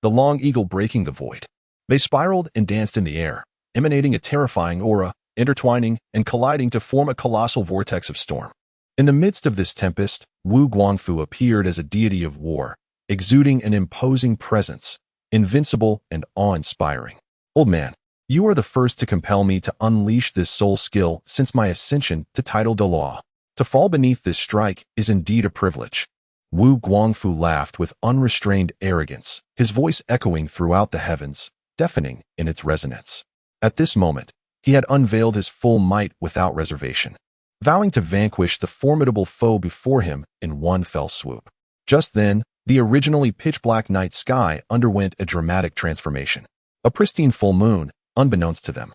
The long eagle breaking the void. They spiraled and danced in the air, emanating a terrifying aura, intertwining and colliding to form a colossal vortex of storm. In the midst of this tempest, Wu Guangfu appeared as a deity of war, exuding an imposing presence, invincible and awe-inspiring. Old man, you are the first to compel me to unleash this soul skill since my ascension to title Douluo. To fall beneath this strike is indeed a privilege. Wu Guangfu laughed with unrestrained arrogance, his voice echoing throughout the heavens, deafening in its resonance. At this moment, he had unveiled his full might without reservation, vowing to vanquish the formidable foe before him in one fell swoop. Just then, the originally pitch-black night sky underwent a dramatic transformation. A pristine full moon, unbeknownst to them,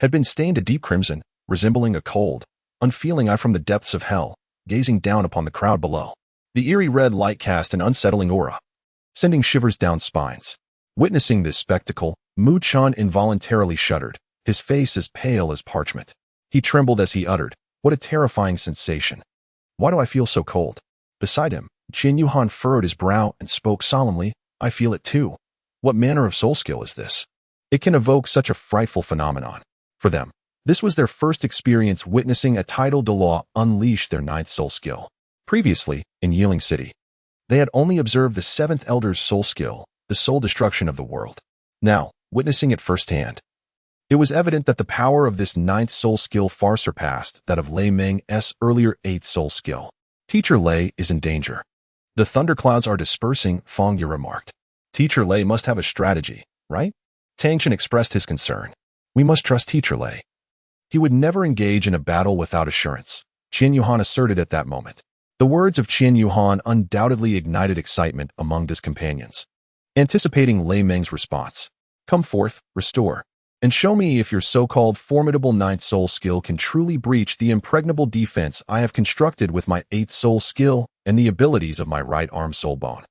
had been stained a deep crimson, resembling a cold, unfeeling eye from the depths of hell, gazing down upon the crowd below. The eerie red light cast an unsettling aura, sending shivers down spines. Witnessing this spectacle, Mu Chan involuntarily shuddered, his face as pale as parchment. He trembled as he uttered, "What a terrifying sensation. Why do I feel so cold?" Beside him, Qian Yuhan furrowed his brow and spoke solemnly, "I feel it too. What manner of soul skill is this? It can evoke such a frightful phenomenon." For them, this was their first experience witnessing a title Douluo unleash their 9th soul skill. Previously, in Yiling City, they had only observed the 7th Elder's soul skill, the soul destruction of the world. Now, witnessing it firsthand, it was evident that the power of this 9th soul skill far surpassed that of Lei Meng's earlier 8th soul skill. Teacher Lei is in danger. The thunderclouds are dispersing, Feng Ye remarked. Teacher Lei must have a strategy, right? Tang Chen expressed his concern. We must trust Teacher Lei. He would never engage in a battle without assurance, Qian Yuhan asserted at that moment. The words of Qian Yuhan undoubtedly ignited excitement among his companions. Anticipating Lei Meng's response, "Come forth, restore, and show me if your so-called formidable 9th soul skill can truly breach the impregnable defense I have constructed with my 8th soul skill and the abilities of my right arm soul bone."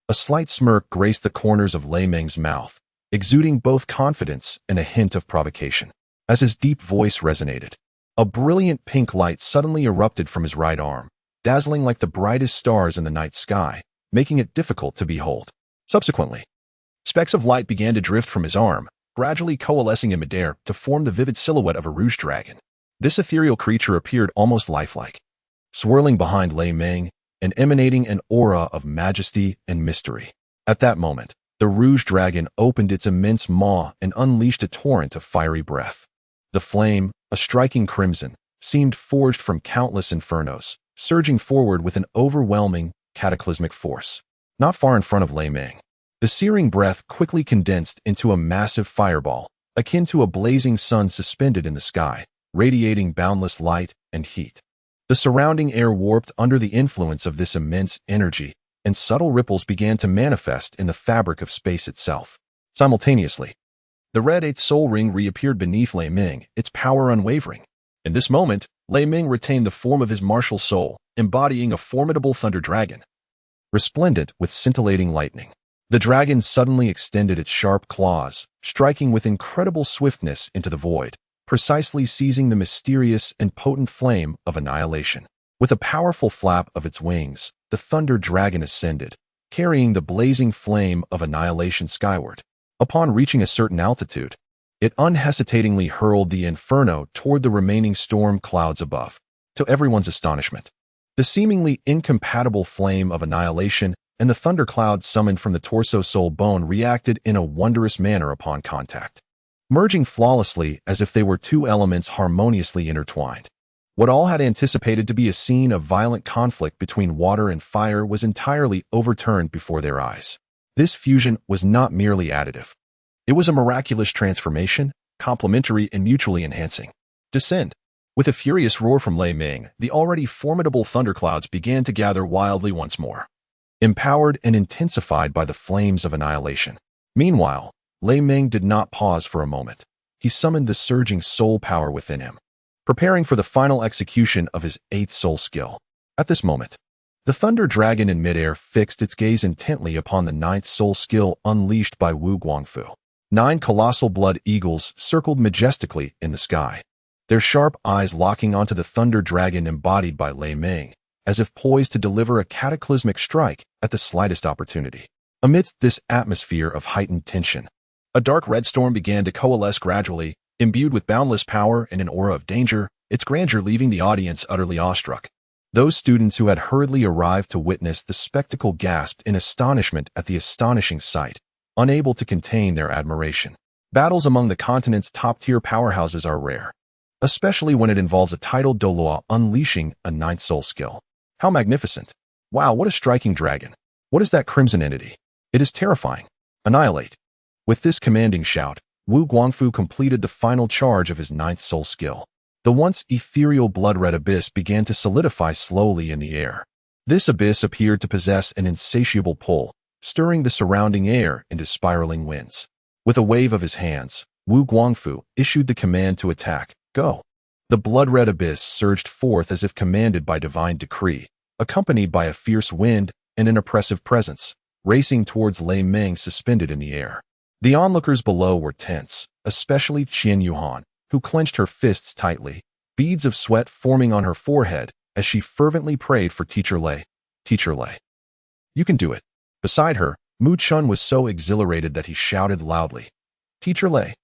A slight smirk graced the corners of Lei Meng's mouth, exuding both confidence and a hint of provocation. As his deep voice resonated, a brilliant pink light suddenly erupted from his right arm, dazzling like the brightest stars in the night sky, making it difficult to behold. Subsequently, specks of light began to drift from his arm, gradually coalescing in midair to form the vivid silhouette of a rouge dragon. This ethereal creature appeared almost lifelike, swirling behind Lei Meng and emanating an aura of majesty and mystery. At that moment, The Rouge Dragon opened its immense maw and unleashed a torrent of fiery breath. The flame, a striking crimson, seemed forged from countless infernos, surging forward with an overwhelming, cataclysmic force. Not far in front of Lei Ming, the searing breath quickly condensed into a massive fireball, akin to a blazing sun suspended in the sky, radiating boundless light and heat. The surrounding air warped under the influence of this immense energy, and subtle ripples began to manifest in the fabric of space itself. Simultaneously, the red eighth soul ring reappeared beneath Lei Ming, its power unwavering. In this moment, Lei Ming retained the form of his martial soul, embodying a formidable thunder dragon, resplendent with scintillating lightning. The dragon suddenly extended its sharp claws, striking with incredible swiftness into the void, precisely seizing the mysterious and potent flame of annihilation. With a powerful flap of its wings, the thunder dragon ascended, carrying the blazing flame of annihilation skyward. Upon reaching a certain altitude, it unhesitatingly hurled the inferno toward the remaining storm clouds above. To everyone's astonishment, the seemingly incompatible flame of annihilation and the thundercloud summoned from the torso soul bone reacted in a wondrous manner upon contact, merging flawlessly as if they were two elements harmoniously intertwined. What all had anticipated to be a scene of violent conflict between water and fire was entirely overturned before their eyes. This fusion was not merely additive. It was a miraculous transformation, complementary and mutually enhancing. Descend. With a furious roar from Lei Ming, the already formidable thunderclouds began to gather wildly once more, empowered and intensified by the flames of annihilation. Meanwhile, Lei Ming did not pause for a moment. He summoned the surging soul power within him, preparing for the final execution of his eighth soul skill. At this moment, the thunder dragon in midair fixed its gaze intently upon the ninth soul skill unleashed by Wu Guangfu. 9 colossal blood eagles circled majestically in the sky, their sharp eyes locking onto the thunder dragon embodied by Lei Ming, as if poised to deliver a cataclysmic strike at the slightest opportunity. Amidst this atmosphere of heightened tension, a dark red storm began to coalesce gradually, imbued with boundless power and an aura of danger, its grandeur leaving the audience utterly awestruck. Those students who had hurriedly arrived to witness the spectacle gasped in astonishment at the astonishing sight, unable to contain their admiration. Battles among the continent's top-tier powerhouses are rare, especially when it involves a titled Douluo unleashing a ninth soul skill. How magnificent! Wow, what a striking dragon! What is that crimson entity? It is terrifying. Annihilate! With this commanding shout, Wu Guangfu completed the final charge of his ninth soul skill. The once ethereal blood-red abyss began to solidify slowly in the air. This abyss appeared to possess an insatiable pull, stirring the surrounding air into spiraling winds. With a wave of his hands, Wu Guangfu issued the command to attack. Go! The blood-red abyss surged forth as if commanded by divine decree, accompanied by a fierce wind and an oppressive presence, racing towards Lei Ming suspended in the air. The onlookers below were tense, especially Qian Yuhan, who clenched her fists tightly, beads of sweat forming on her forehead as she fervently prayed for Teacher Lei. Teacher Lei. You can do it. Beside her, Mu Chun was so exhilarated that he shouted loudly, Teacher Lei,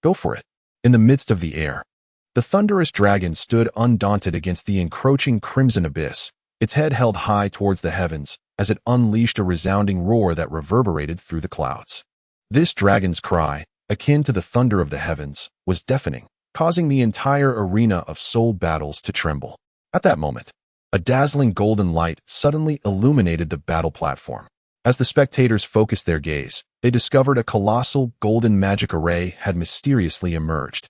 go for it. In the midst of the air, the thunderous dragon stood undaunted against the encroaching crimson abyss, its head held high towards the heavens as it unleashed a resounding roar that reverberated through the clouds. This dragon's cry, akin to the thunder of the heavens, was deafening, causing the entire arena of soul battles to tremble. At that moment, a dazzling golden light suddenly illuminated the battle platform. As the spectators focused their gaze, they discovered a colossal golden magic array had mysteriously emerged.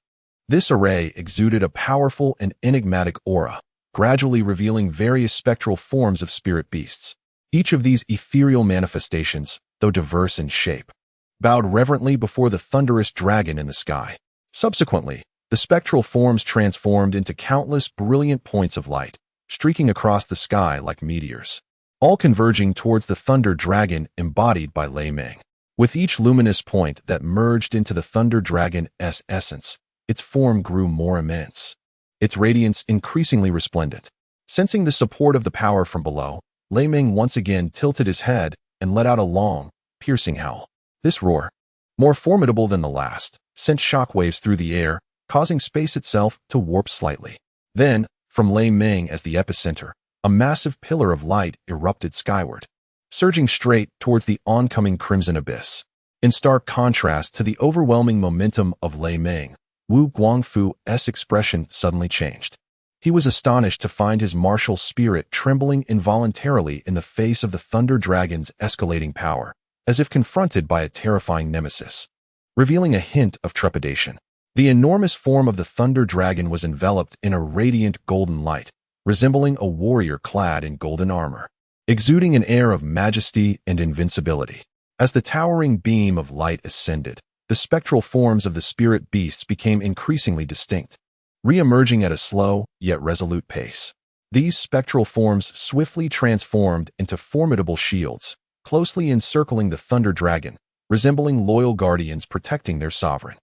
This array exuded a powerful and enigmatic aura, gradually revealing various spectral forms of spirit beasts. Each of these ethereal manifestations, though diverse in shape, bowed reverently before the thunderous dragon in the sky. Subsequently, the spectral forms transformed into countless brilliant points of light, streaking across the sky like meteors, all converging towards the thunder dragon embodied by Lei Ming. With each luminous point that merged into the thunder dragon's essence, its form grew more immense, its radiance increasingly resplendent. Sensing the support of the power from below, Lei Ming once again tilted his head and let out a long, piercing howl. This roar, more formidable than the last, sent shockwaves through the air, causing space itself to warp slightly. Then, from Lei Ming as the epicenter, a massive pillar of light erupted skyward, surging straight towards the oncoming crimson abyss. In stark contrast to the overwhelming momentum of Lei Ming, Wu Guangfu's expression suddenly changed. He was astonished to find his martial spirit trembling involuntarily in the face of the Thunder Dragon's escalating power, as if confronted by a terrifying nemesis, revealing a hint of trepidation. The enormous form of the Thunder Dragon was enveloped in a radiant golden light, resembling a warrior clad in golden armor, exuding an air of majesty and invincibility. As the towering beam of light ascended, the spectral forms of the spirit beasts became increasingly distinct, re-emerging at a slow yet resolute pace. These spectral forms swiftly transformed into formidable shields, closely encircling the Thunder Dragon, resembling loyal guardians protecting their sovereign.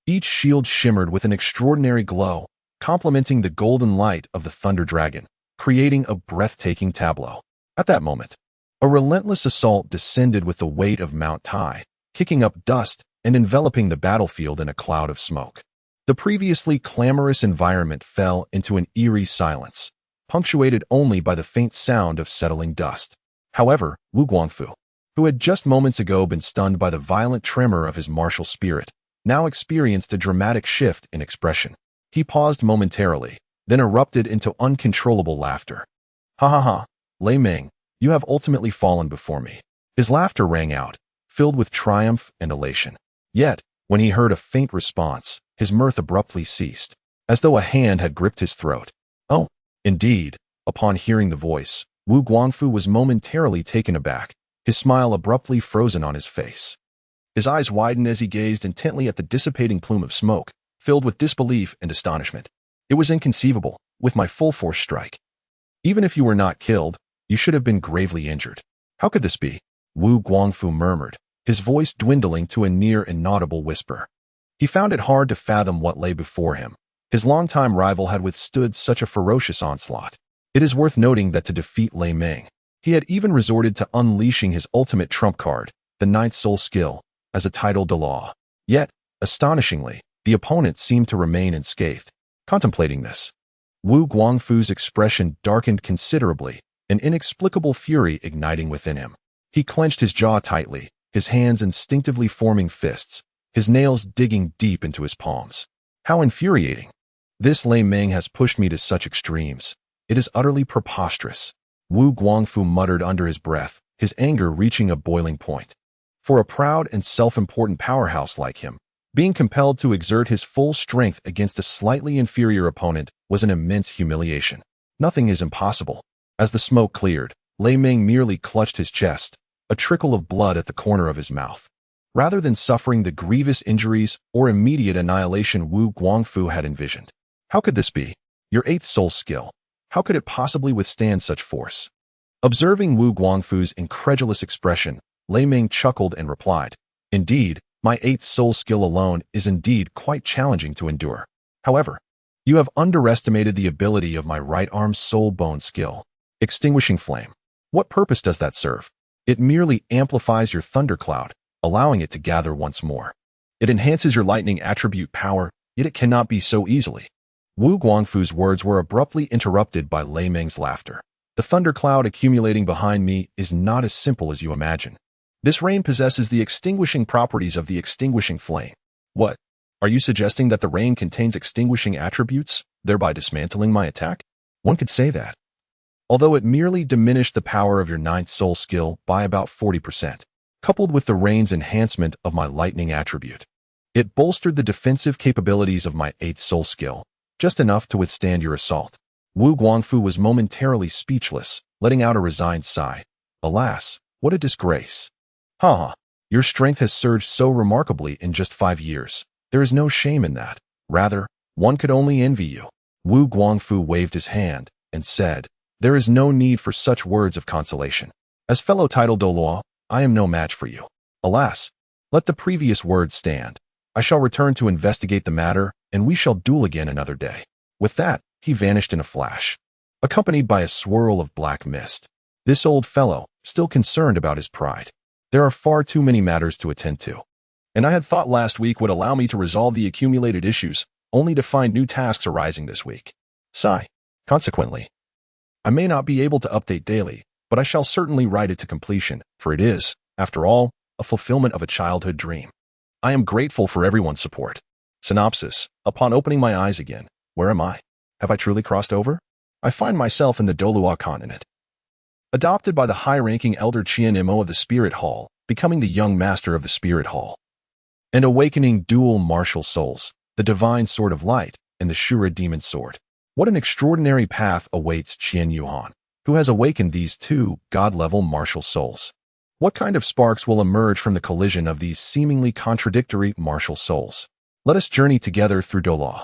Each shield shimmered with an extraordinary glow, complementing the golden light of the Thunder Dragon, creating a breathtaking tableau. At that moment, a relentless assault descended with the weight of Mount Tai, kicking up dust and enveloping the battlefield in a cloud of smoke. The previously clamorous environment fell into an eerie silence, punctuated only by the faint sound of settling dust. However, Wu Guangfu, who had just moments ago been stunned by the violent tremor of his martial spirit, now experienced a dramatic shift in expression. He paused momentarily, then erupted into uncontrollable laughter. Ha ha ha, Lei Ming, you have ultimately fallen before me. His laughter rang out, filled with triumph and elation. Yet, when he heard a faint response, his mirth abruptly ceased, as though a hand had gripped his throat. Oh, indeed. Upon hearing the voice, Wu Guangfu was momentarily taken aback, his smile abruptly frozen on his face. His eyes widened as he gazed intently at the dissipating plume of smoke, filled with disbelief and astonishment. It was inconceivable, with my full force strike. Even if you were not killed, you should have been gravely injured. How could this be? Wu Guangfu murmured, his voice dwindling to a near inaudible whisper. He found it hard to fathom what lay before him. His longtime rival had withstood such a ferocious onslaught. It is worth noting that to defeat Lei Ming, he had even resorted to unleashing his ultimate trump card, the ninth soul skill, as a title Douluo. Yet, astonishingly, the opponent seemed to remain unscathed. Contemplating this, Wu Guangfu's expression darkened considerably, an inexplicable fury igniting within him. He clenched his jaw tightly, his hands instinctively forming fists, his nails digging deep into his palms. How infuriating! This Lei Ming has pushed me to such extremes. It is utterly preposterous. Wu Guangfu muttered under his breath, his anger reaching a boiling point. For a proud and self-important powerhouse like him, being compelled to exert his full strength against a slightly inferior opponent was an immense humiliation. Nothing is impossible. As the smoke cleared, Lei Ming merely clutched his chest, a trickle of blood at the corner of his mouth. Rather than suffering the grievous injuries or immediate annihilation Wu Guangfu had envisioned. How could this be? Your eighth soul skill. How could it possibly withstand such force? Observing Wu Guangfu's incredulous expression, Lei Ming chuckled and replied, Indeed, my eighth soul skill alone is indeed quite challenging to endure. However, you have underestimated the ability of my right arm's soul bone skill. Extinguishing flame. What purpose does that serve? It merely amplifies your thundercloud, allowing it to gather once more. It enhances your lightning attribute power, yet it cannot be so easily. Wu Guangfu's words were abruptly interrupted by Lei Ming's laughter. The thundercloud accumulating behind me is not as simple as you imagine. This rain possesses the extinguishing properties of the extinguishing flame. What? Are you suggesting that the rain contains extinguishing attributes, thereby dismantling my attack? One could say that. Although it merely diminished the power of your ninth soul skill by about 40%, coupled with the rain's enhancement of my lightning attribute, it bolstered the defensive capabilities of my eighth soul skill, just enough to withstand your assault. Wu Guangfu was momentarily speechless, letting out a resigned sigh. Alas, what a disgrace. Ha! Your strength has surged so remarkably in just 5 years. There is no shame in that. Rather, one could only envy you. Wu Guangfu waved his hand and said, There is no need for such words of consolation. As fellow title Douluo, I am no match for you. Alas, let the previous words stand. I shall return to investigate the matter, and we shall duel again another day. With that, he vanished in a flash, accompanied by a swirl of black mist. This old fellow, still concerned about his pride. There are far too many matters to attend to. And I had thought last week would allow me to resolve the accumulated issues, only to find new tasks arising this week. Sigh. Consequently, I may not be able to update daily, but I shall certainly write it to completion, for it is, after all, a fulfillment of a childhood dream. I am grateful for everyone's support. Synopsis. Upon opening my eyes again, where am I? Have I truly crossed over? I find myself in the Douluo continent. Adopted by the high-ranking elder Qian Imo of the Spirit Hall, becoming the young master of the Spirit Hall, and awakening dual martial souls, the divine sword of light and the Shura demon sword. What an extraordinary path awaits Qian Yuan, who has awakened these two god-level martial souls. What kind of sparks will emerge from the collision of these seemingly contradictory martial souls? Let us journey together through Douluo.